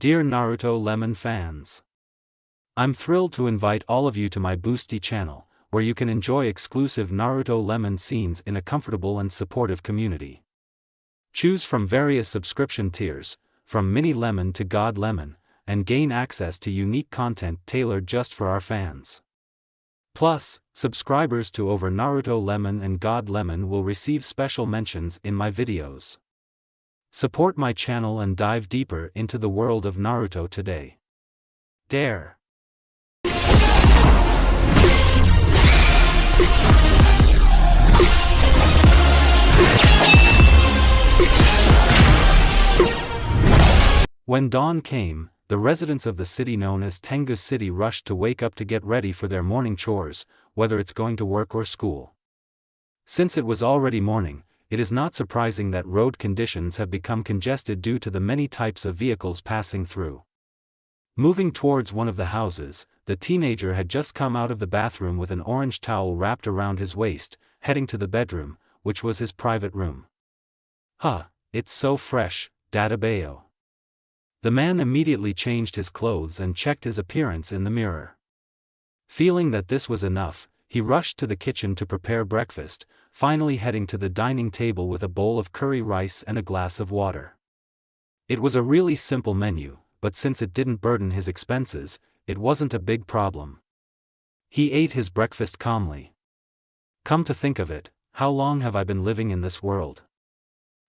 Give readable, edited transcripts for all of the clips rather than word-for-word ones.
Dear Naruto Lemon fans, I'm thrilled to invite all of you to my Boosty channel, where you can enjoy exclusive Naruto Lemon scenes in a comfortable and supportive community. Choose from various subscription tiers, from Mini Lemon to God Lemon, and gain access to unique content tailored just for our fans. Plus, subscribers to over Naruto Lemon and God Lemon will receive special mentions in my videos. Support my channel and dive deeper into the world of Naruto today. Dare! When dawn came, the residents of the city known as Tengu City rushed to wake up to get ready for their morning chores, whether it's going to work or school. Since it was already morning, it is not surprising that road conditions have become congested due to the many types of vehicles passing through. Moving towards one of the houses, the teenager had just come out of the bathroom with an orange towel wrapped around his waist, heading to the bedroom, which was his private room. Huh, it's so fresh, Dadabayo. The man immediately changed his clothes and checked his appearance in the mirror. Feeling that this was enough, he rushed to the kitchen to prepare breakfast, finally heading to the dining table with a bowl of curry rice and a glass of water. It was a really simple menu, but since it didn't burden his expenses, it wasn't a big problem. He ate his breakfast calmly. Come to think of it, how long have I been living in this world?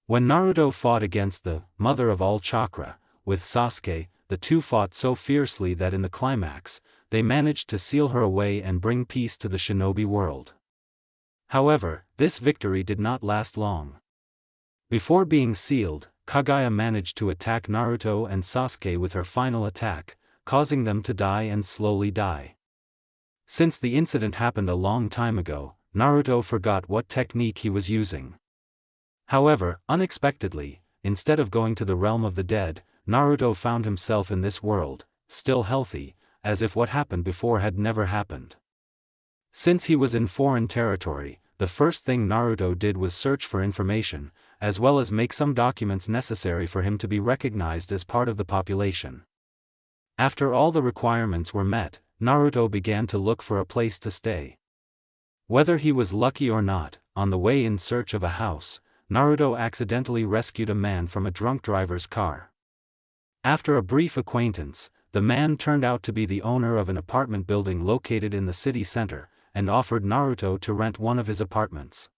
When Naruto fought against the mother of all chakra, with Sasuke, the two fought so fiercely that in the climax, they managed to seal her away and bring peace to the shinobi world. However, this victory did not last long. Before being sealed, Kaguya managed to attack Naruto and Sasuke with her final attack, causing them to die and slowly die. Since the incident happened a long time ago, Naruto forgot what technique he was using. However, unexpectedly, instead of going to the realm of the dead, Naruto found himself in this world, still healthy, as if what happened before had never happened. Since he was in foreign territory, the first thing Naruto did was search for information, as well as make some documents necessary for him to be recognized as part of the population. After all the requirements were met, Naruto began to look for a place to stay. Whether he was lucky or not, on the way in search of a house, Naruto accidentally rescued a man from a drunk driver's car. After a brief acquaintance, the man turned out to be the owner of an apartment building located in the city center, and offered Naruto to rent one of his apartments.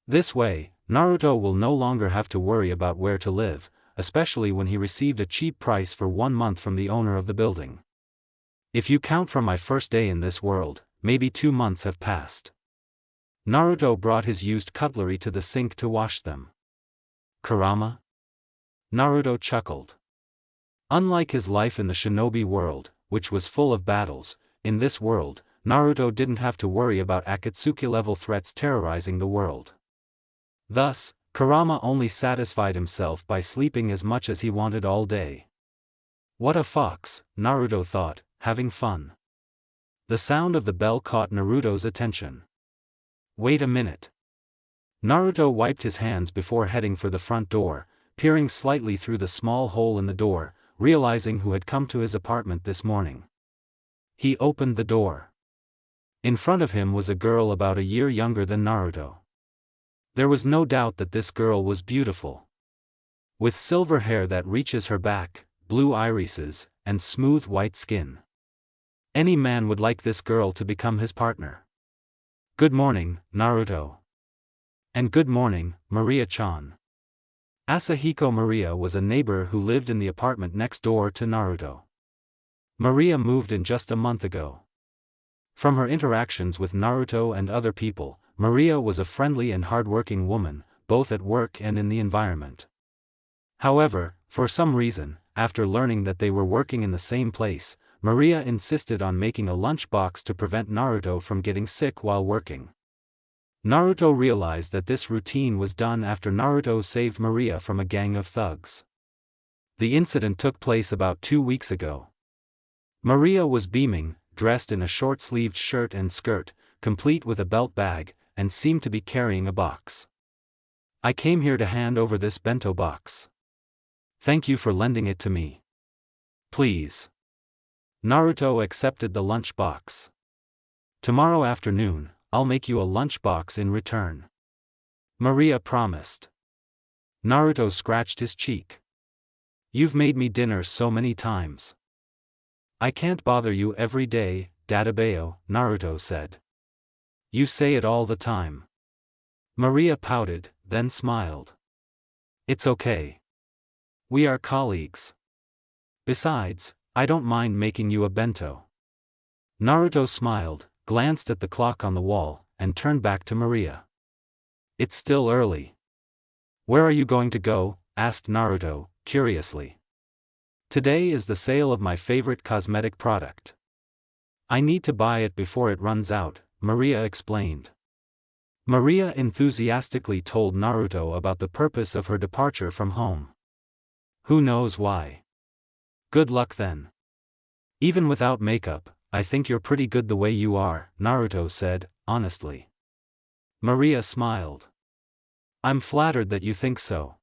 This way, Naruto will no longer have to worry about where to live, especially when he received a cheap price for 1 month from the owner of the building. If you count from my first day in this world, maybe 2 months have passed. Naruto brought his used cutlery to the sink to wash them. Kurama? Naruto chuckled. Unlike his life in the shinobi world, which was full of battles, in this world, Naruto didn't have to worry about Akatsuki-level threats terrorizing the world. Thus, Kurama only satisfied himself by sleeping as much as he wanted all day. What a fox, Naruto thought, having fun. The sound of the bell caught Naruto's attention. Wait a minute. Naruto wiped his hands before heading for the front door, peering slightly through the small hole in the door, realizing who had come to his apartment this morning. He opened the door. In front of him was a girl about a year younger than Naruto. There was no doubt that this girl was beautiful. With silver hair that reaches her back, blue irises, and smooth white skin. Any man would like this girl to become his partner. Good morning, Naruto. And good morning, Maria-chan. Asahiko Maria was a neighbor who lived in the apartment next door to Naruto. Maria moved in just a month ago. From her interactions with Naruto and other people, Maria was a friendly and hardworking woman, both at work and in the environment. However, for some reason, after learning that they were working in the same place, Maria insisted on making a lunchbox to prevent Naruto from getting sick while working. Naruto realized that this routine was done after Naruto saved Maria from a gang of thugs. The incident took place about 2 weeks ago. Maria was beaming, dressed in a short-sleeved shirt and skirt, complete with a belt bag, and seemed to be carrying a box. I came here to hand over this bento box. Thank you for lending it to me. Please. Naruto accepted the lunchbox. Tomorrow afternoon, I'll make you a lunchbox in return. Maria promised. Naruto scratched his cheek. You've made me dinner so many times. I can't bother you every day, Databeo, Naruto said. You say it all the time. Maria pouted, then smiled. It's okay. We are colleagues. Besides, I don't mind making you a bento. Naruto smiled, glanced at the clock on the wall, and turned back to Maria. It's still early. Where are you going to go? Asked Naruto, curiously. Today is the sale of my favorite cosmetic product. I need to buy it before it runs out, Maria explained. Maria enthusiastically told Naruto about the purpose of her departure from home. Who knows why? Good luck then. Even without makeup, I think you're pretty good the way you are, Naruto said, honestly. Maria smiled. I'm flattered that you think so.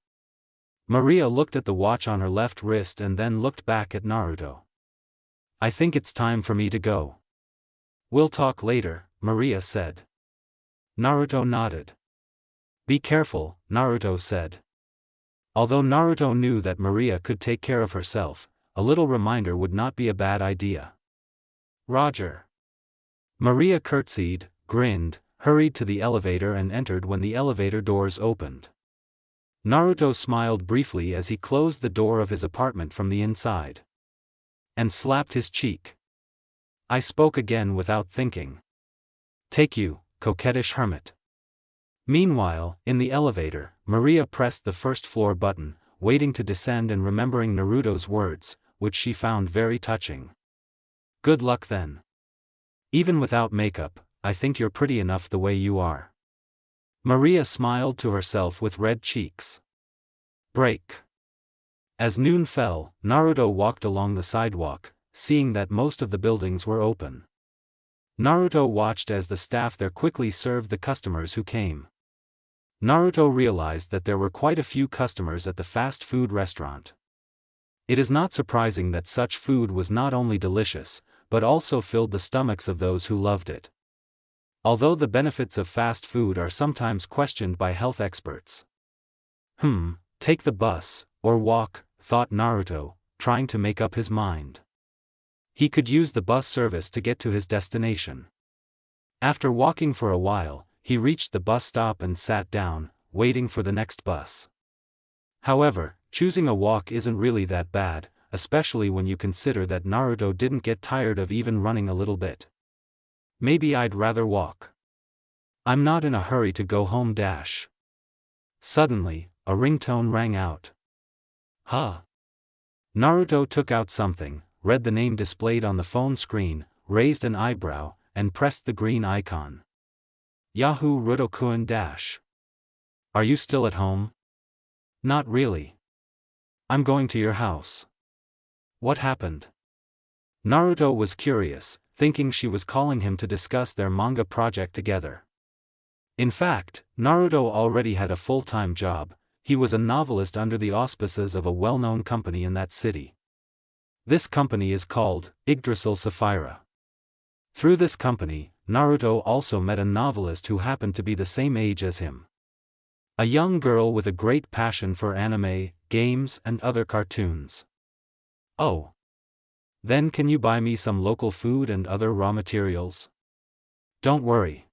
Maria looked at the watch on her left wrist and then looked back at Naruto. I think it's time for me to go. We'll talk later, Maria said. Naruto nodded. Be careful, Naruto said. Although Naruto knew that Maria could take care of herself, a little reminder would not be a bad idea. Roger. Maria curtsied, grinned, hurried to the elevator and entered when the elevator doors opened. Naruto smiled briefly as he closed the door of his apartment from the inside. And slapped his cheek. I spoke again without thinking. Take you, coquettish hermit. Meanwhile, in the elevator, Maria pressed the first floor button, waiting to descend and remembering Naruto's words, which she found very touching. Good luck then. Even without makeup, I think you're pretty enough the way you are. Maria smiled to herself with red cheeks. Break. As noon fell, Naruto walked along the sidewalk, seeing that most of the buildings were open. Naruto watched as the staff there quickly served the customers who came. Naruto realized that there were quite a few customers at the fast food restaurant. It is not surprising that such food was not only delicious, but also filled the stomachs of those who loved it. Although the benefits of fast food are sometimes questioned by health experts. Take the bus, or walk, thought Naruto, trying to make up his mind. He could use the bus service to get to his destination. After walking for a while, he reached the bus stop and sat down, waiting for the next bus. However, choosing a walk isn't really that bad, especially when you consider that Naruto didn't get tired of even running a little bit. Maybe I'd rather walk. I'm not in a hurry to go home. Suddenly, a ringtone rang out. Huh? Naruto took out something, read the name displayed on the phone screen, raised an eyebrow, and pressed the green icon. Yahoo Rudokuen. Are you still at home? Not really. I'm going to your house. What happened? Naruto was curious, thinking she was calling him to discuss their manga project together. In fact, Naruto already had a full-time job. He was a novelist under the auspices of a well-known company in that city. This company is called Yggdrasil Sapphira. Through this company, Naruto also met a novelist who happened to be the same age as him. A young girl with a great passion for anime, games and other cartoons. Oh. Then can you buy me some local food and other raw materials? Don't worry.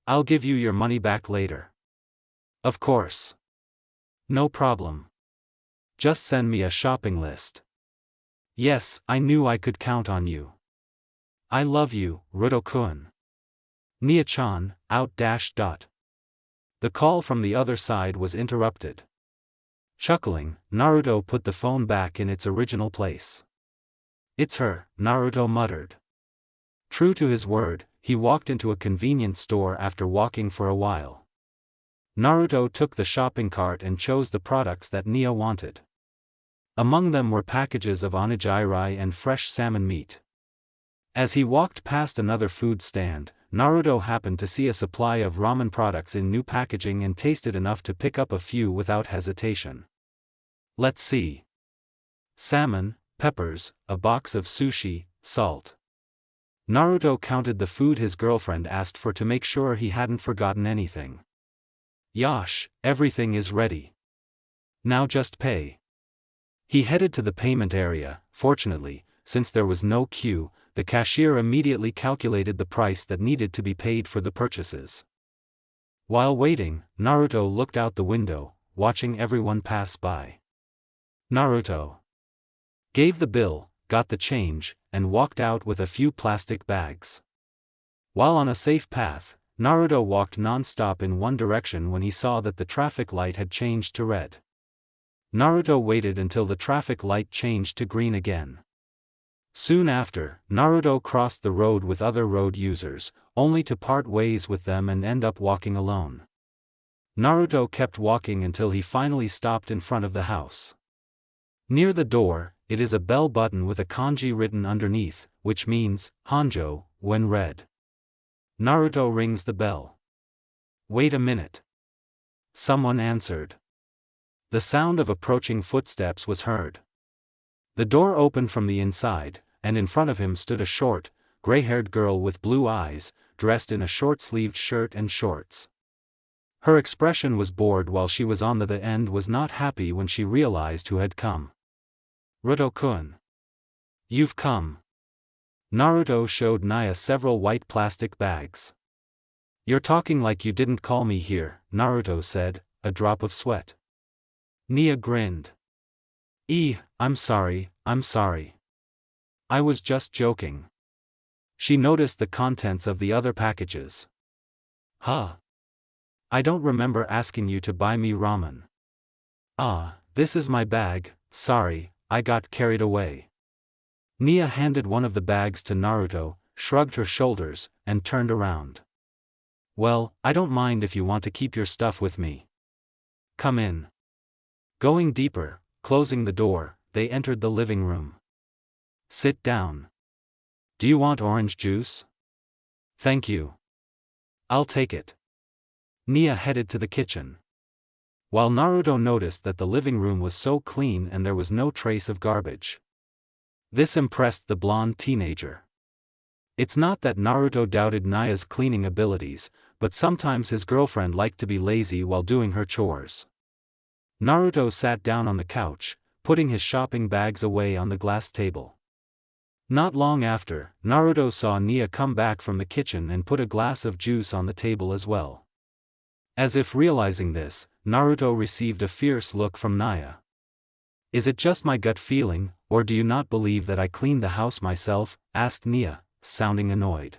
I'll give you your money back later. Of course. No problem. Just send me a shopping list. Yes, I knew I could count on you. I love you, Rudokuen. Nia-chan, out. The call from the other side was interrupted. Chuckling, Naruto put the phone back in its original place. It's her, Naruto muttered. True to his word, he walked into a convenience store after walking for a while. Naruto took the shopping cart and chose the products that Nia wanted. Among them were packages of onigiri and fresh salmon meat. As he walked past another food stand, Naruto happened to see a supply of ramen products in new packaging and tasted enough to pick up a few without hesitation. Let's see. Salmon, peppers, a box of sushi, salt. Naruto counted the food his girlfriend asked for to make sure he hadn't forgotten anything. Yosh, everything is ready. Now just pay. He headed to the payment area. Fortunately, since there was no queue, the cashier immediately calculated the price that needed to be paid for the purchases. While waiting, Naruto looked out the window, watching everyone pass by. Naruto gave the bill, got the change, and walked out with a few plastic bags. While on a safe path, Naruto walked non-stop in one direction when he saw that the traffic light had changed to red. Naruto waited until the traffic light changed to green again. Soon after, Naruto crossed the road with other road users, only to part ways with them and end up walking alone. Naruto kept walking until he finally stopped in front of the house. Near the door, it is a bell button with a kanji written underneath, which means, Hanjo, when read. Naruto rings the bell. Wait a minute. Someone answered. The sound of approaching footsteps was heard. The door opened from the inside, and in front of him stood a short, gray-haired girl with blue eyes, dressed in a short-sleeved shirt and shorts. Her expression was bored while she was on the end was not happy when she realized who had come. Naruto-kun. You've come. Naruto showed Nia several white plastic bags. You're talking like you didn't call me here, Naruto said, a drop of sweat. Nia grinned. I'm sorry. I was just joking. She noticed the contents of the other packages. Huh? I don't remember asking you to buy me ramen. This is my bag, sorry, I got carried away. Nia handed one of the bags to Naruto, shrugged her shoulders, and turned around. Well, I don't mind if you want to keep your stuff with me. Come in. Going deeper, closing the door, they entered the living room. Sit down. Do you want orange juice? Thank you. I'll take it. Nia headed to the kitchen. While Naruto noticed that the living room was so clean and there was no trace of garbage. This impressed the blonde teenager. It's not that Naruto doubted Nia's cleaning abilities, but sometimes his girlfriend liked to be lazy while doing her chores. Naruto sat down on the couch, putting his shopping bags away on the glass table. Not long after, Naruto saw Nia come back from the kitchen and put a glass of juice on the table as well. As if realizing this, Naruto received a fierce look from Nia. Is it just my gut feeling, or do you not believe that I cleaned the house myself? Asked Nia, sounding annoyed.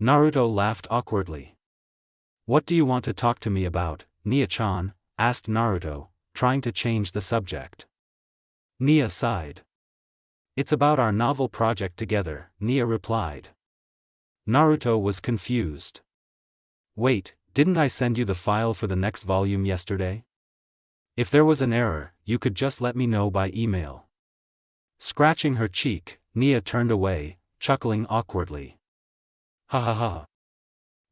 Naruto laughed awkwardly. What do you want to talk to me about, Nia-chan? Asked Naruto, trying to change the subject. Nia sighed. It's about our novel project together, Nia replied. Naruto was confused. Wait, didn't I send you the file for the next volume yesterday? If there was an error, you could just let me know by email. Scratching her cheek, Nia turned away, chuckling awkwardly. Ha ha ha.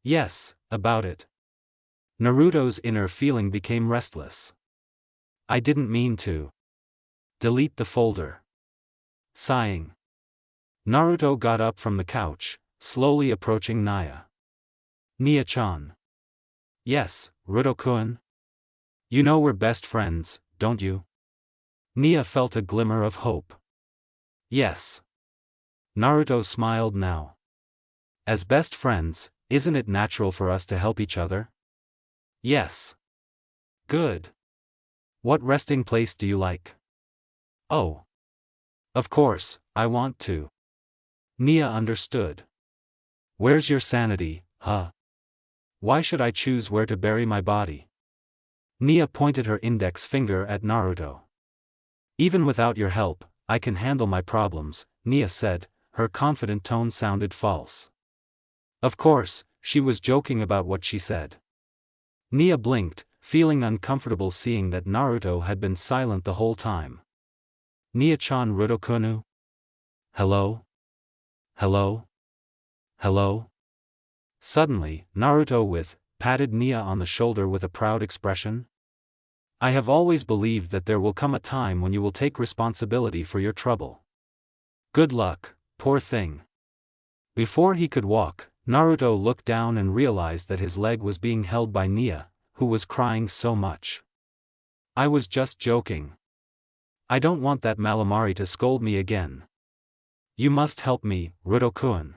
Yes, about it. Naruto's inner feeling became restless. I didn't mean to. Delete the folder. Sighing. Naruto got up from the couch, slowly approaching Nia. Nia-chan. Yes, Naruto-kun. You know we're best friends, don't you? Nia felt a glimmer of hope. Yes. Naruto smiled now. As best friends, isn't it natural for us to help each other? Yes. Good. What resting place do you like? Oh. Of course, I want to. Nia understood. Where's your sanity, huh? Why should I choose where to bury my body? Nia pointed her index finger at Naruto. Even without your help, I can handle my problems, Nia said, her confident tone sounded false. Of course, she was joking about what she said. Nia blinked, feeling uncomfortable seeing that Naruto had been silent the whole time. Nia-chan Naruto-kunu? Hello? Hello? Hello? Suddenly, Naruto patted Nia on the shoulder with a proud expression. I have always believed that there will come a time when you will take responsibility for your trouble. Good luck, poor thing. Before he could walk, Naruto looked down and realized that his leg was being held by Nia, who was crying so much. I was just joking. I don't want that Malamari to scold me again. You must help me, Ruto-kun.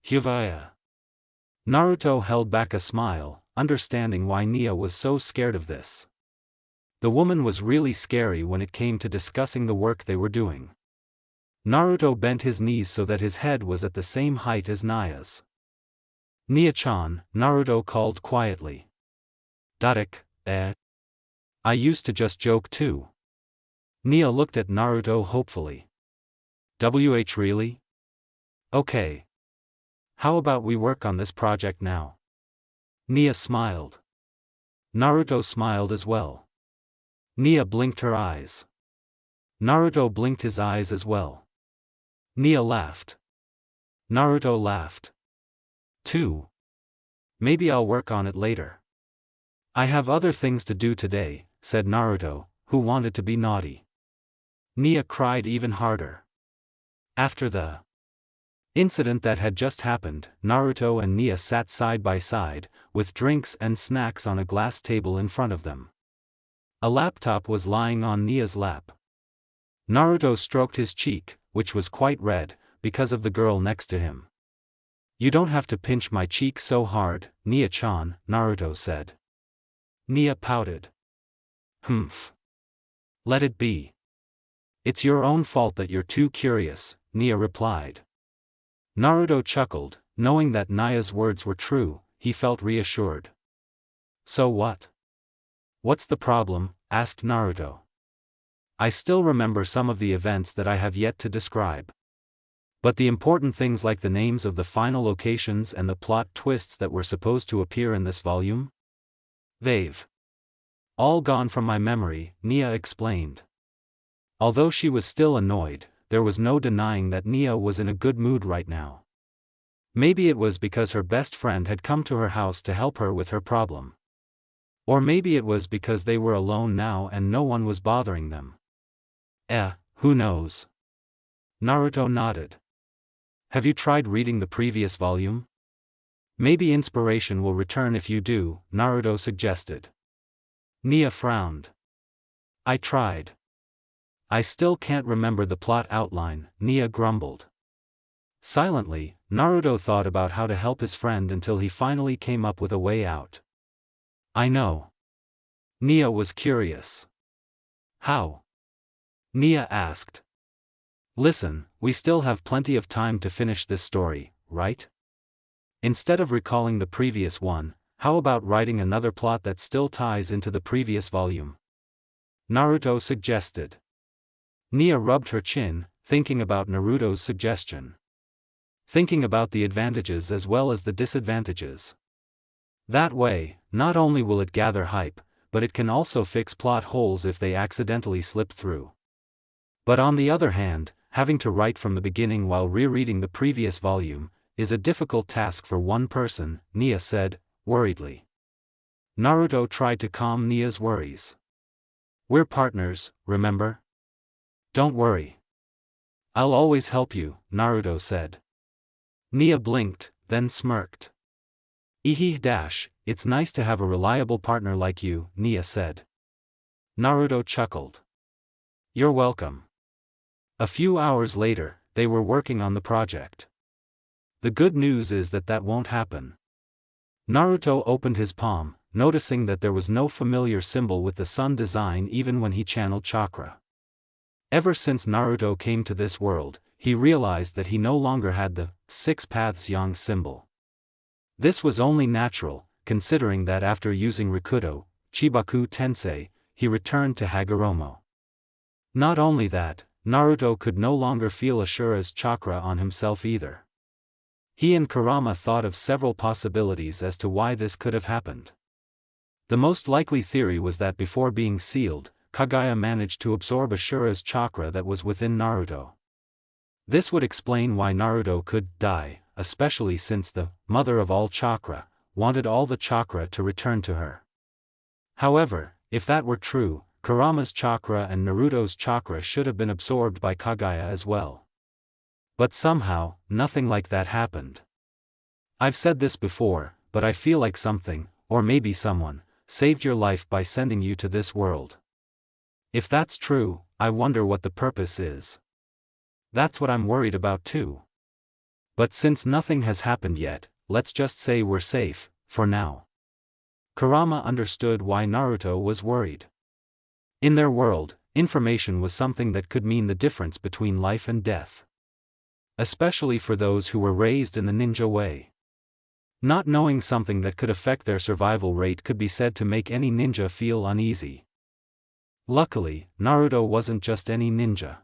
Hyuvaya. Naruto held back a smile, understanding why Nia was so scared of this. The woman was really scary when it came to discussing the work they were doing. Naruto bent his knees so that his head was at the same height as Nia's. Nia-chan, Naruto called quietly. Dadak, I used to just joke too. Nia looked at Naruto hopefully. Really? Okay. How about we work on this project now? Nia smiled. Naruto smiled as well. Nia blinked her eyes. Naruto blinked his eyes as well. Nia laughed. Naruto laughed. Too. Maybe I'll work on it later. I have other things to do today, said Naruto, who wanted to be naughty. Nia cried even harder. After the incident that had just happened, Naruto and Nia sat side by side, with drinks and snacks on a glass table in front of them. A laptop was lying on Nia's lap. Naruto stroked his cheek, which was quite red, because of the girl next to him. You don't have to pinch my cheek so hard, Nia-chan, Naruto said. Nia pouted. Humph. Let it be. It's your own fault that you're too curious, Nia replied. Naruto chuckled, knowing that Nia's words were true, he felt reassured. So what? What's the problem? Asked Naruto. I still remember some of the events that I have yet to describe. But the important things like the names of the final locations and the plot twists that were supposed to appear in this volume? They've all gone from my memory, Nia explained. Although she was still annoyed, there was no denying that Nia was in a good mood right now. Maybe it was because her best friend had come to her house to help her with her problem. Or maybe it was because they were alone now and no one was bothering them. Who knows? Naruto nodded. Have you tried reading the previous volume? Maybe inspiration will return if you do, Naruto suggested. Nia frowned. I tried. I still can't remember the plot outline, Nia grumbled. Silently, Naruto thought about how to help his friend until he finally came up with a way out. I know. Nia was curious. How? Nia asked. Listen, we still have plenty of time to finish this story, right? Instead of recalling the previous one, how about writing another plot that still ties into the previous volume? Naruto suggested. Nia rubbed her chin, thinking about Naruto's suggestion. Thinking about the advantages as well as the disadvantages. That way, not only will it gather hype, but it can also fix plot holes if they accidentally slip through. But on the other hand, having to write from the beginning while rereading the previous volume, is a difficult task for one person, Nia said, worriedly. Naruto tried to calm Nia's worries. We're partners, remember? Don't worry. I'll always help you, Naruto said. Nia blinked, then smirked. It's nice to have a reliable partner like you, Nia said. Naruto chuckled. You're welcome. A few hours later, they were working on the project. The good news is that won't happen. Naruto opened his palm, noticing that there was no familiar symbol with the sun design even when he channeled chakra. Ever since Naruto came to this world, he realized that he no longer had the Six Paths Yang symbol. This was only natural, considering that after using Rikudo, Chibaku Tensei, he returned to Hagoromo. Not only that, Naruto could no longer feel Ashura's chakra on himself either. He and Kurama thought of several possibilities as to why this could have happened. The most likely theory was that before being sealed, Kaguya managed to absorb Ashura's chakra that was within Naruto. This would explain why Naruto could die, especially since the mother of all chakra wanted all the chakra to return to her. However, If that were true, Kurama's chakra and Naruto's chakra should have been absorbed by Kaguya as well. But somehow, nothing like that happened. I've said this before, but I feel like something, or maybe someone, saved your life by sending you to this world. If that's true, I wonder what the purpose is. That's what I'm worried about too. But since nothing has happened yet, let's just say we're safe, for now. Kurama understood why Naruto was worried. In their world, information was something that could mean the difference between life and death. Especially for those who were raised in the ninja way. Not knowing something that could affect their survival rate could be said to make any ninja feel uneasy. Luckily, Naruto wasn't just any ninja.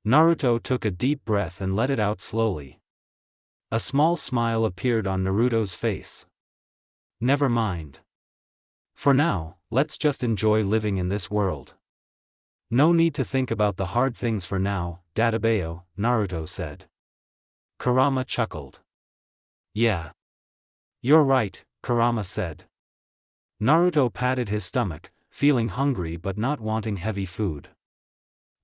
Naruto took a deep breath and let it out slowly. A small smile appeared on Naruto's face. Never mind. For now, let's just enjoy living in this world. No need to think about the hard things for now, Dadabayo, Naruto said. Kurama chuckled. Yeah. You're right, Kurama said. Naruto patted his stomach, feeling hungry but not wanting heavy food.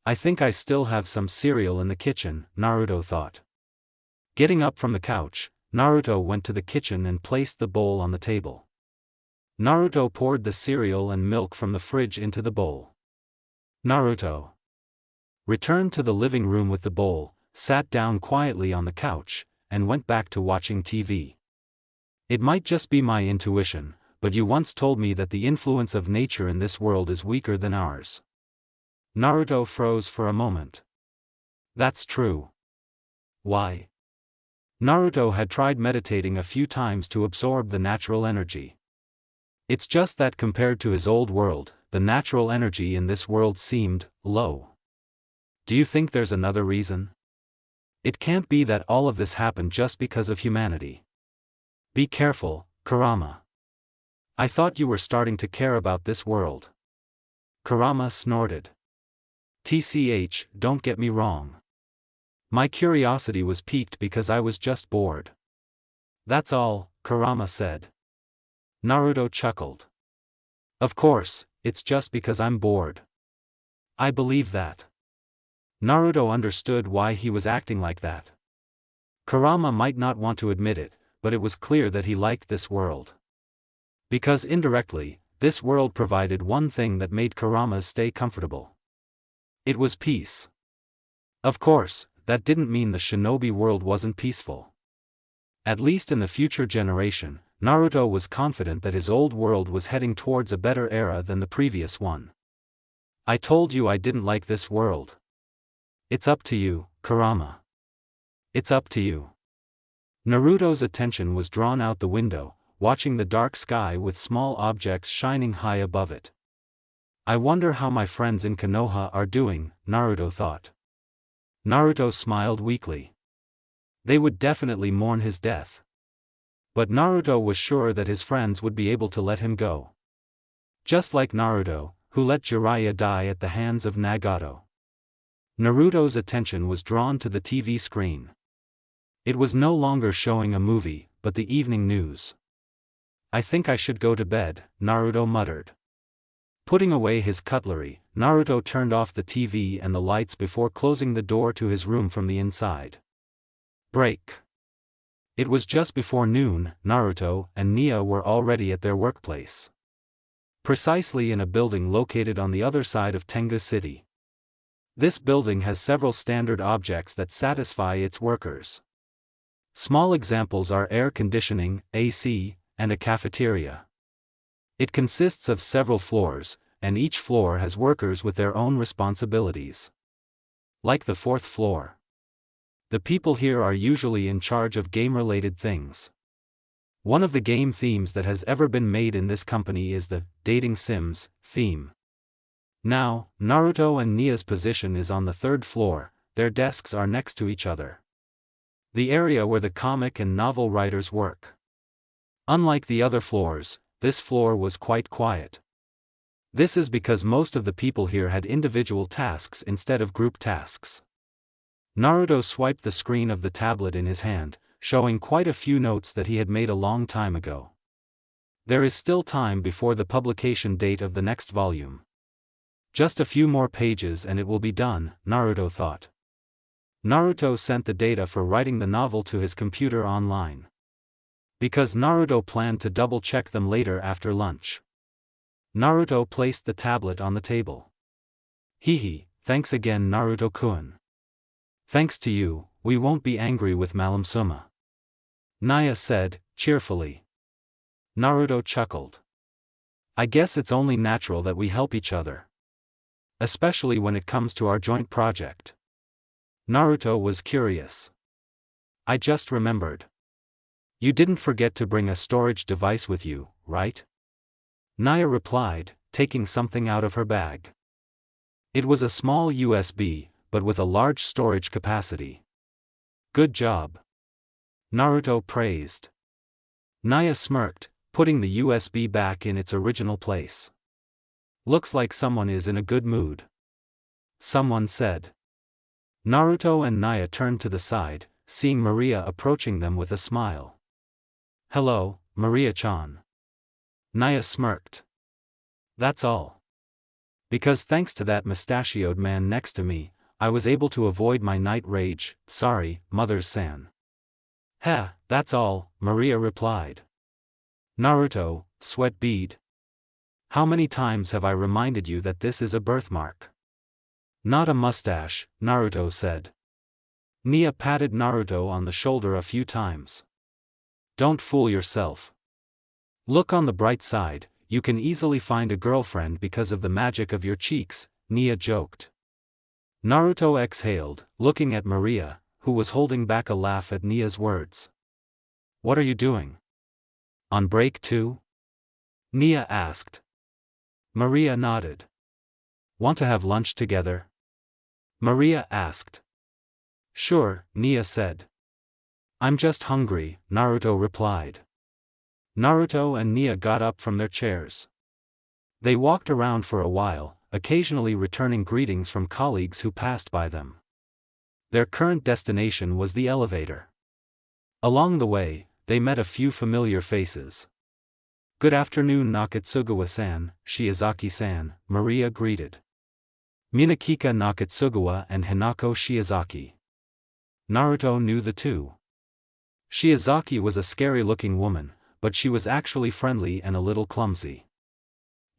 I think I still have some cereal in the kitchen, Naruto thought. Getting up from the couch, Naruto went to the kitchen and placed the bowl on the table. Naruto poured the cereal and milk from the fridge into the bowl. Naruto returned to the living room with the bowl, sat down quietly on the couch, and went back to watching TV. It might just be my intuition, but you once told me that the influence of nature in this world is weaker than ours. Naruto froze for a moment. That's true. Why? Naruto had tried meditating a few times to absorb the natural energy. It's just that compared to his old world, the natural energy in this world seemed low. Do you think there's another reason? It can't be that all of this happened just because of humanity. Be careful, Kurama. I thought you were starting to care about this world. Kurama snorted. TCH, don't get me wrong. My curiosity was piqued because I was just bored. That's all, Kurama said. Naruto chuckled. Of course, it's just because I'm bored. I believe that. Naruto understood why he was acting like that. Kurama might not want to admit it, but it was clear that he liked this world. Because indirectly, this world provided one thing that made Kurama stay comfortable. It was peace. Of course, that didn't mean the shinobi world wasn't peaceful. At least in the future generation, Naruto was confident that his old world was heading towards a better era than the previous one. I told you I didn't like this world. It's up to you, Kurama. It's up to you. Naruto's attention was drawn out the window, watching the dark sky with small objects shining high above it. I wonder how my friends in Konoha are doing, Naruto thought. Naruto smiled weakly. They would definitely mourn his death. But Naruto was sure that his friends would be able to let him go. Just like Naruto, who let Jiraiya die at the hands of Nagato. Naruto's attention was drawn to the TV screen. It was no longer showing a movie, but the evening news. I think I should go to bed, Naruto muttered. Putting away his cutlery, Naruto turned off the TV and the lights before closing the door to his room from the inside. Break. It was just before noon. Naruto and Nia were already at their workplace. Precisely in a building located on the other side of Tengu City. This building has several standard objects that satisfy its workers. Small examples are air conditioning, AC, and a cafeteria. It consists of several floors, and each floor has workers with their own responsibilities. Like the fourth floor. The people here are usually in charge of game-related things. One of the game themes that has ever been made in this company is the dating sims theme. Now, Naruto and Nia's position is on the third floor, their desks are next to each other. The area where the comic and novel writers work. Unlike the other floors, this floor was quite quiet. This is because most of the people here had individual tasks instead of group tasks. Naruto swiped the screen of the tablet in his hand, showing quite a few notes that he had made a long time ago. There is still time before the publication date of the next volume. Just a few more pages and it will be done, Naruto thought. Naruto sent the data for writing the novel to his computer online. Because Naruto planned to double-check them later after lunch. Naruto placed the tablet on the table. Hehe, thanks again Naruto-kun. Thanks to you, we won't be angry with Malum Suma. Nia said, cheerfully. Naruto chuckled. I guess it's only natural that we help each other. Especially when it comes to our joint project. Naruto was curious. I just remembered. You didn't forget to bring a storage device with you, right? Nia replied, taking something out of her bag. It was a small USB, but with a large storage capacity. Good job. Naruto praised. Nia smirked, putting the USB back in its original place. Looks like someone is in a good mood. Someone said. Naruto and Nia turned to the side, seeing Maria approaching them with a smile. Hello, Maria-chan. Nia smirked. That's all. Because thanks to that mustachioed man next to me, I was able to avoid my night rage, sorry, Mother-san. Heh, that's all, Maria replied. Naruto, sweat bead. How many times have I reminded you that this is a birthmark? Not a mustache, Naruto said. Nia patted Naruto on the shoulder a few times. Don't fool yourself. Look on the bright side, you can easily find a girlfriend because of the magic of your cheeks, Nia joked. Naruto exhaled, looking at Maria, who was holding back a laugh at Nia's words. What are you doing? On break too? Nia asked. Maria nodded. Want to have lunch together? Maria asked. Sure, Nia said. I'm just hungry, Naruto replied. Naruto and Nia got up from their chairs. They walked around for a while, occasionally returning greetings from colleagues who passed by them. Their current destination was the elevator. Along the way, they met a few familiar faces. Good afternoon Nakatsugawa-san, Shiozaki-san, Maria greeted. Minakika Nakatsugawa and Hinako Shiozaki. Naruto knew the two. Shiozaki was a scary-looking woman, but she was actually friendly and a little clumsy.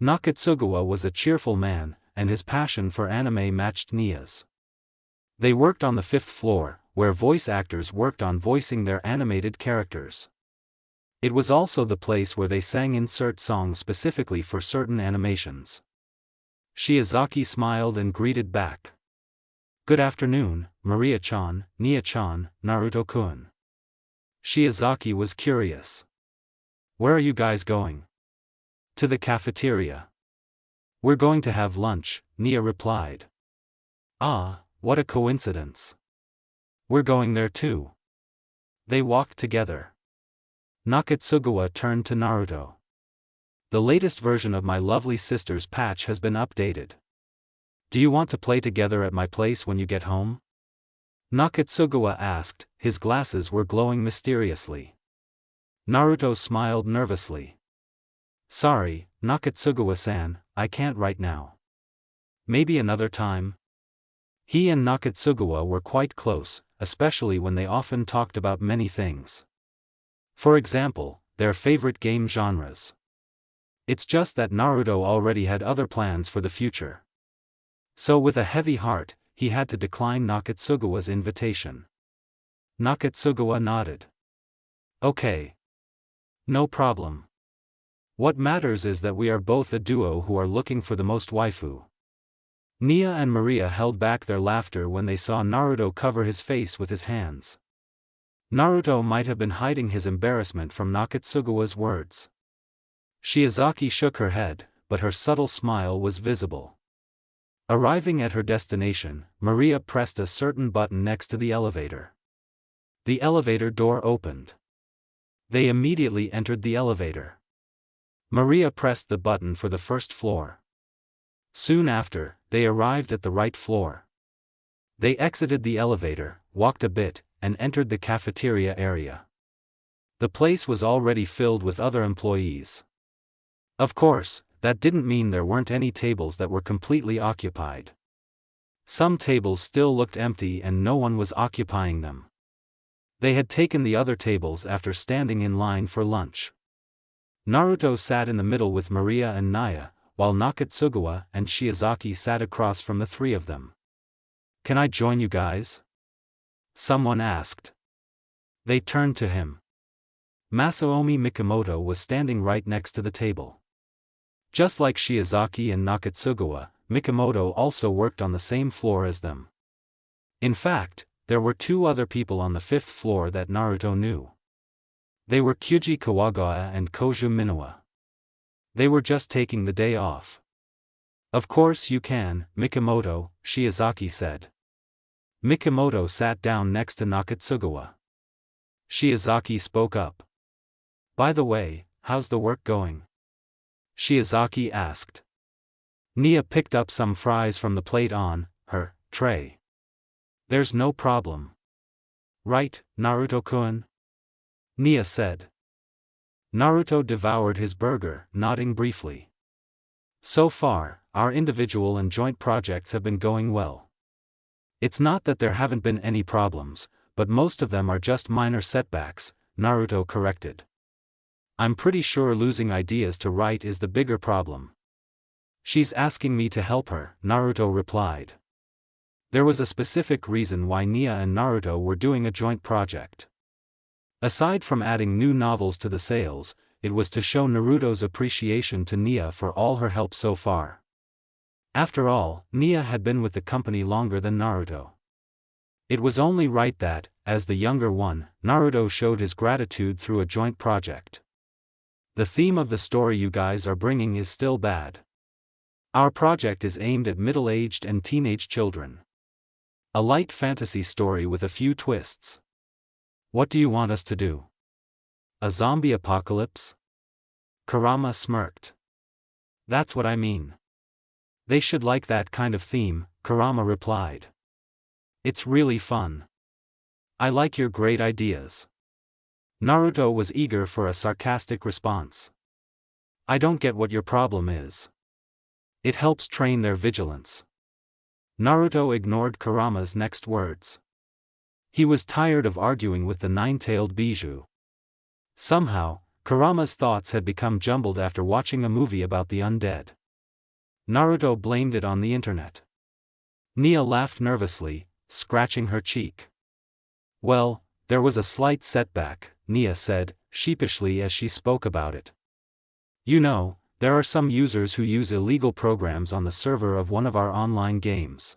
Nakatsugawa was a cheerful man, and his passion for anime matched Nia's. They worked on the 5th floor, where voice actors worked on voicing their animated characters. It was also the place where they sang insert songs specifically for certain animations. Shiozaki smiled and greeted back. Good afternoon, Maria-chan, Nia-chan, Naruto-kun. Shiozaki was curious. Where are you guys going? To the cafeteria. We're going to have lunch, Nia replied. Ah, what a coincidence. We're going there too. They walked together. Nakatsugawa turned to Naruto. The latest version of my lovely sister's patch has been updated. Do you want to play together at my place when you get home? Nakatsugawa asked, his glasses were glowing mysteriously. Naruto smiled nervously. Sorry, Nakatsugawa-san, I can't right now. Maybe another time? He and Nakatsugawa were quite close, especially when they often talked about many things. For example, their favorite game genres. It's just that Naruto already had other plans for the future. So with a heavy heart, he had to decline Nakatsugawa's invitation. Nakatsugawa nodded. Okay. No problem. What matters is that we are both a duo who are looking for the most waifu. Nia and Maria held back their laughter when they saw Naruto cover his face with his hands. Naruto might have been hiding his embarrassment from Nakatsugawa's words. Shiozaki shook her head, but her subtle smile was visible. Arriving at her destination, Maria pressed a certain button next to the elevator. The elevator door opened. They immediately entered the elevator. Maria pressed the button for the first floor. Soon after, they arrived at the right floor. They exited the elevator, walked a bit, and entered the cafeteria area. The place was already filled with other employees. Of course, that didn't mean there weren't any tables that were completely occupied. Some tables still looked empty and no one was occupying them. They had taken the other tables after standing in line for lunch. Naruto sat in the middle with Maria and Nia, while Nakatsugawa and Shiozaki sat across from the three of them. "Can I join you guys?" someone asked. They turned to him. Masaomi Mikimoto was standing right next to the table. Just like Shiozaki and Nakatsugawa, Mikimoto also worked on the same floor as them. In fact, there were two other people on the fifth floor that Naruto knew. They were Kyuji Kawagawa and Koju Minawa. They were just taking the day off. "Of course you can, Mikimoto," Shiozaki said. Mikimoto sat down next to Nakatsugawa. Shiozaki spoke up. "By the way, how's the work going?" Shiozaki asked. Nia picked up some fries from the plate on her tray. "There's no problem. Right, Naruto-kun?" Nia said. Naruto devoured his burger, nodding briefly. "So far, our individual and joint projects have been going well. It's not that there haven't been any problems, but most of them are just minor setbacks," Naruto corrected. "I'm pretty sure losing ideas to write is the bigger problem." "She's asking me to help her," Naruto replied. There was a specific reason why Nia and Naruto were doing a joint project. Aside from adding new novels to the sales, it was to show Naruto's appreciation to Nia for all her help so far. After all, Nia had been with the company longer than Naruto. It was only right that, as the younger one, Naruto showed his gratitude through a joint project. "The theme of the story you guys are bringing is still bad. Our project is aimed at middle-aged and teenage children. A light fantasy story with a few twists. What do you want us to do? A zombie apocalypse?" Kurama smirked. "That's what I mean. They should like that kind of theme," Kurama replied. "It's really fun. I like your great ideas." Naruto was eager for a sarcastic response. "I don't get what your problem is." "It helps train their vigilance." Naruto ignored Kurama's next words. He was tired of arguing with the nine-tailed bijou. Somehow, Kurama's thoughts had become jumbled after watching a movie about the undead. Naruto blamed it on the internet. Nia laughed nervously, scratching her cheek. "Well, there was a slight setback," Nia said, sheepishly as she spoke about it. "You know, there are some users who use illegal programs on the server of one of our online games."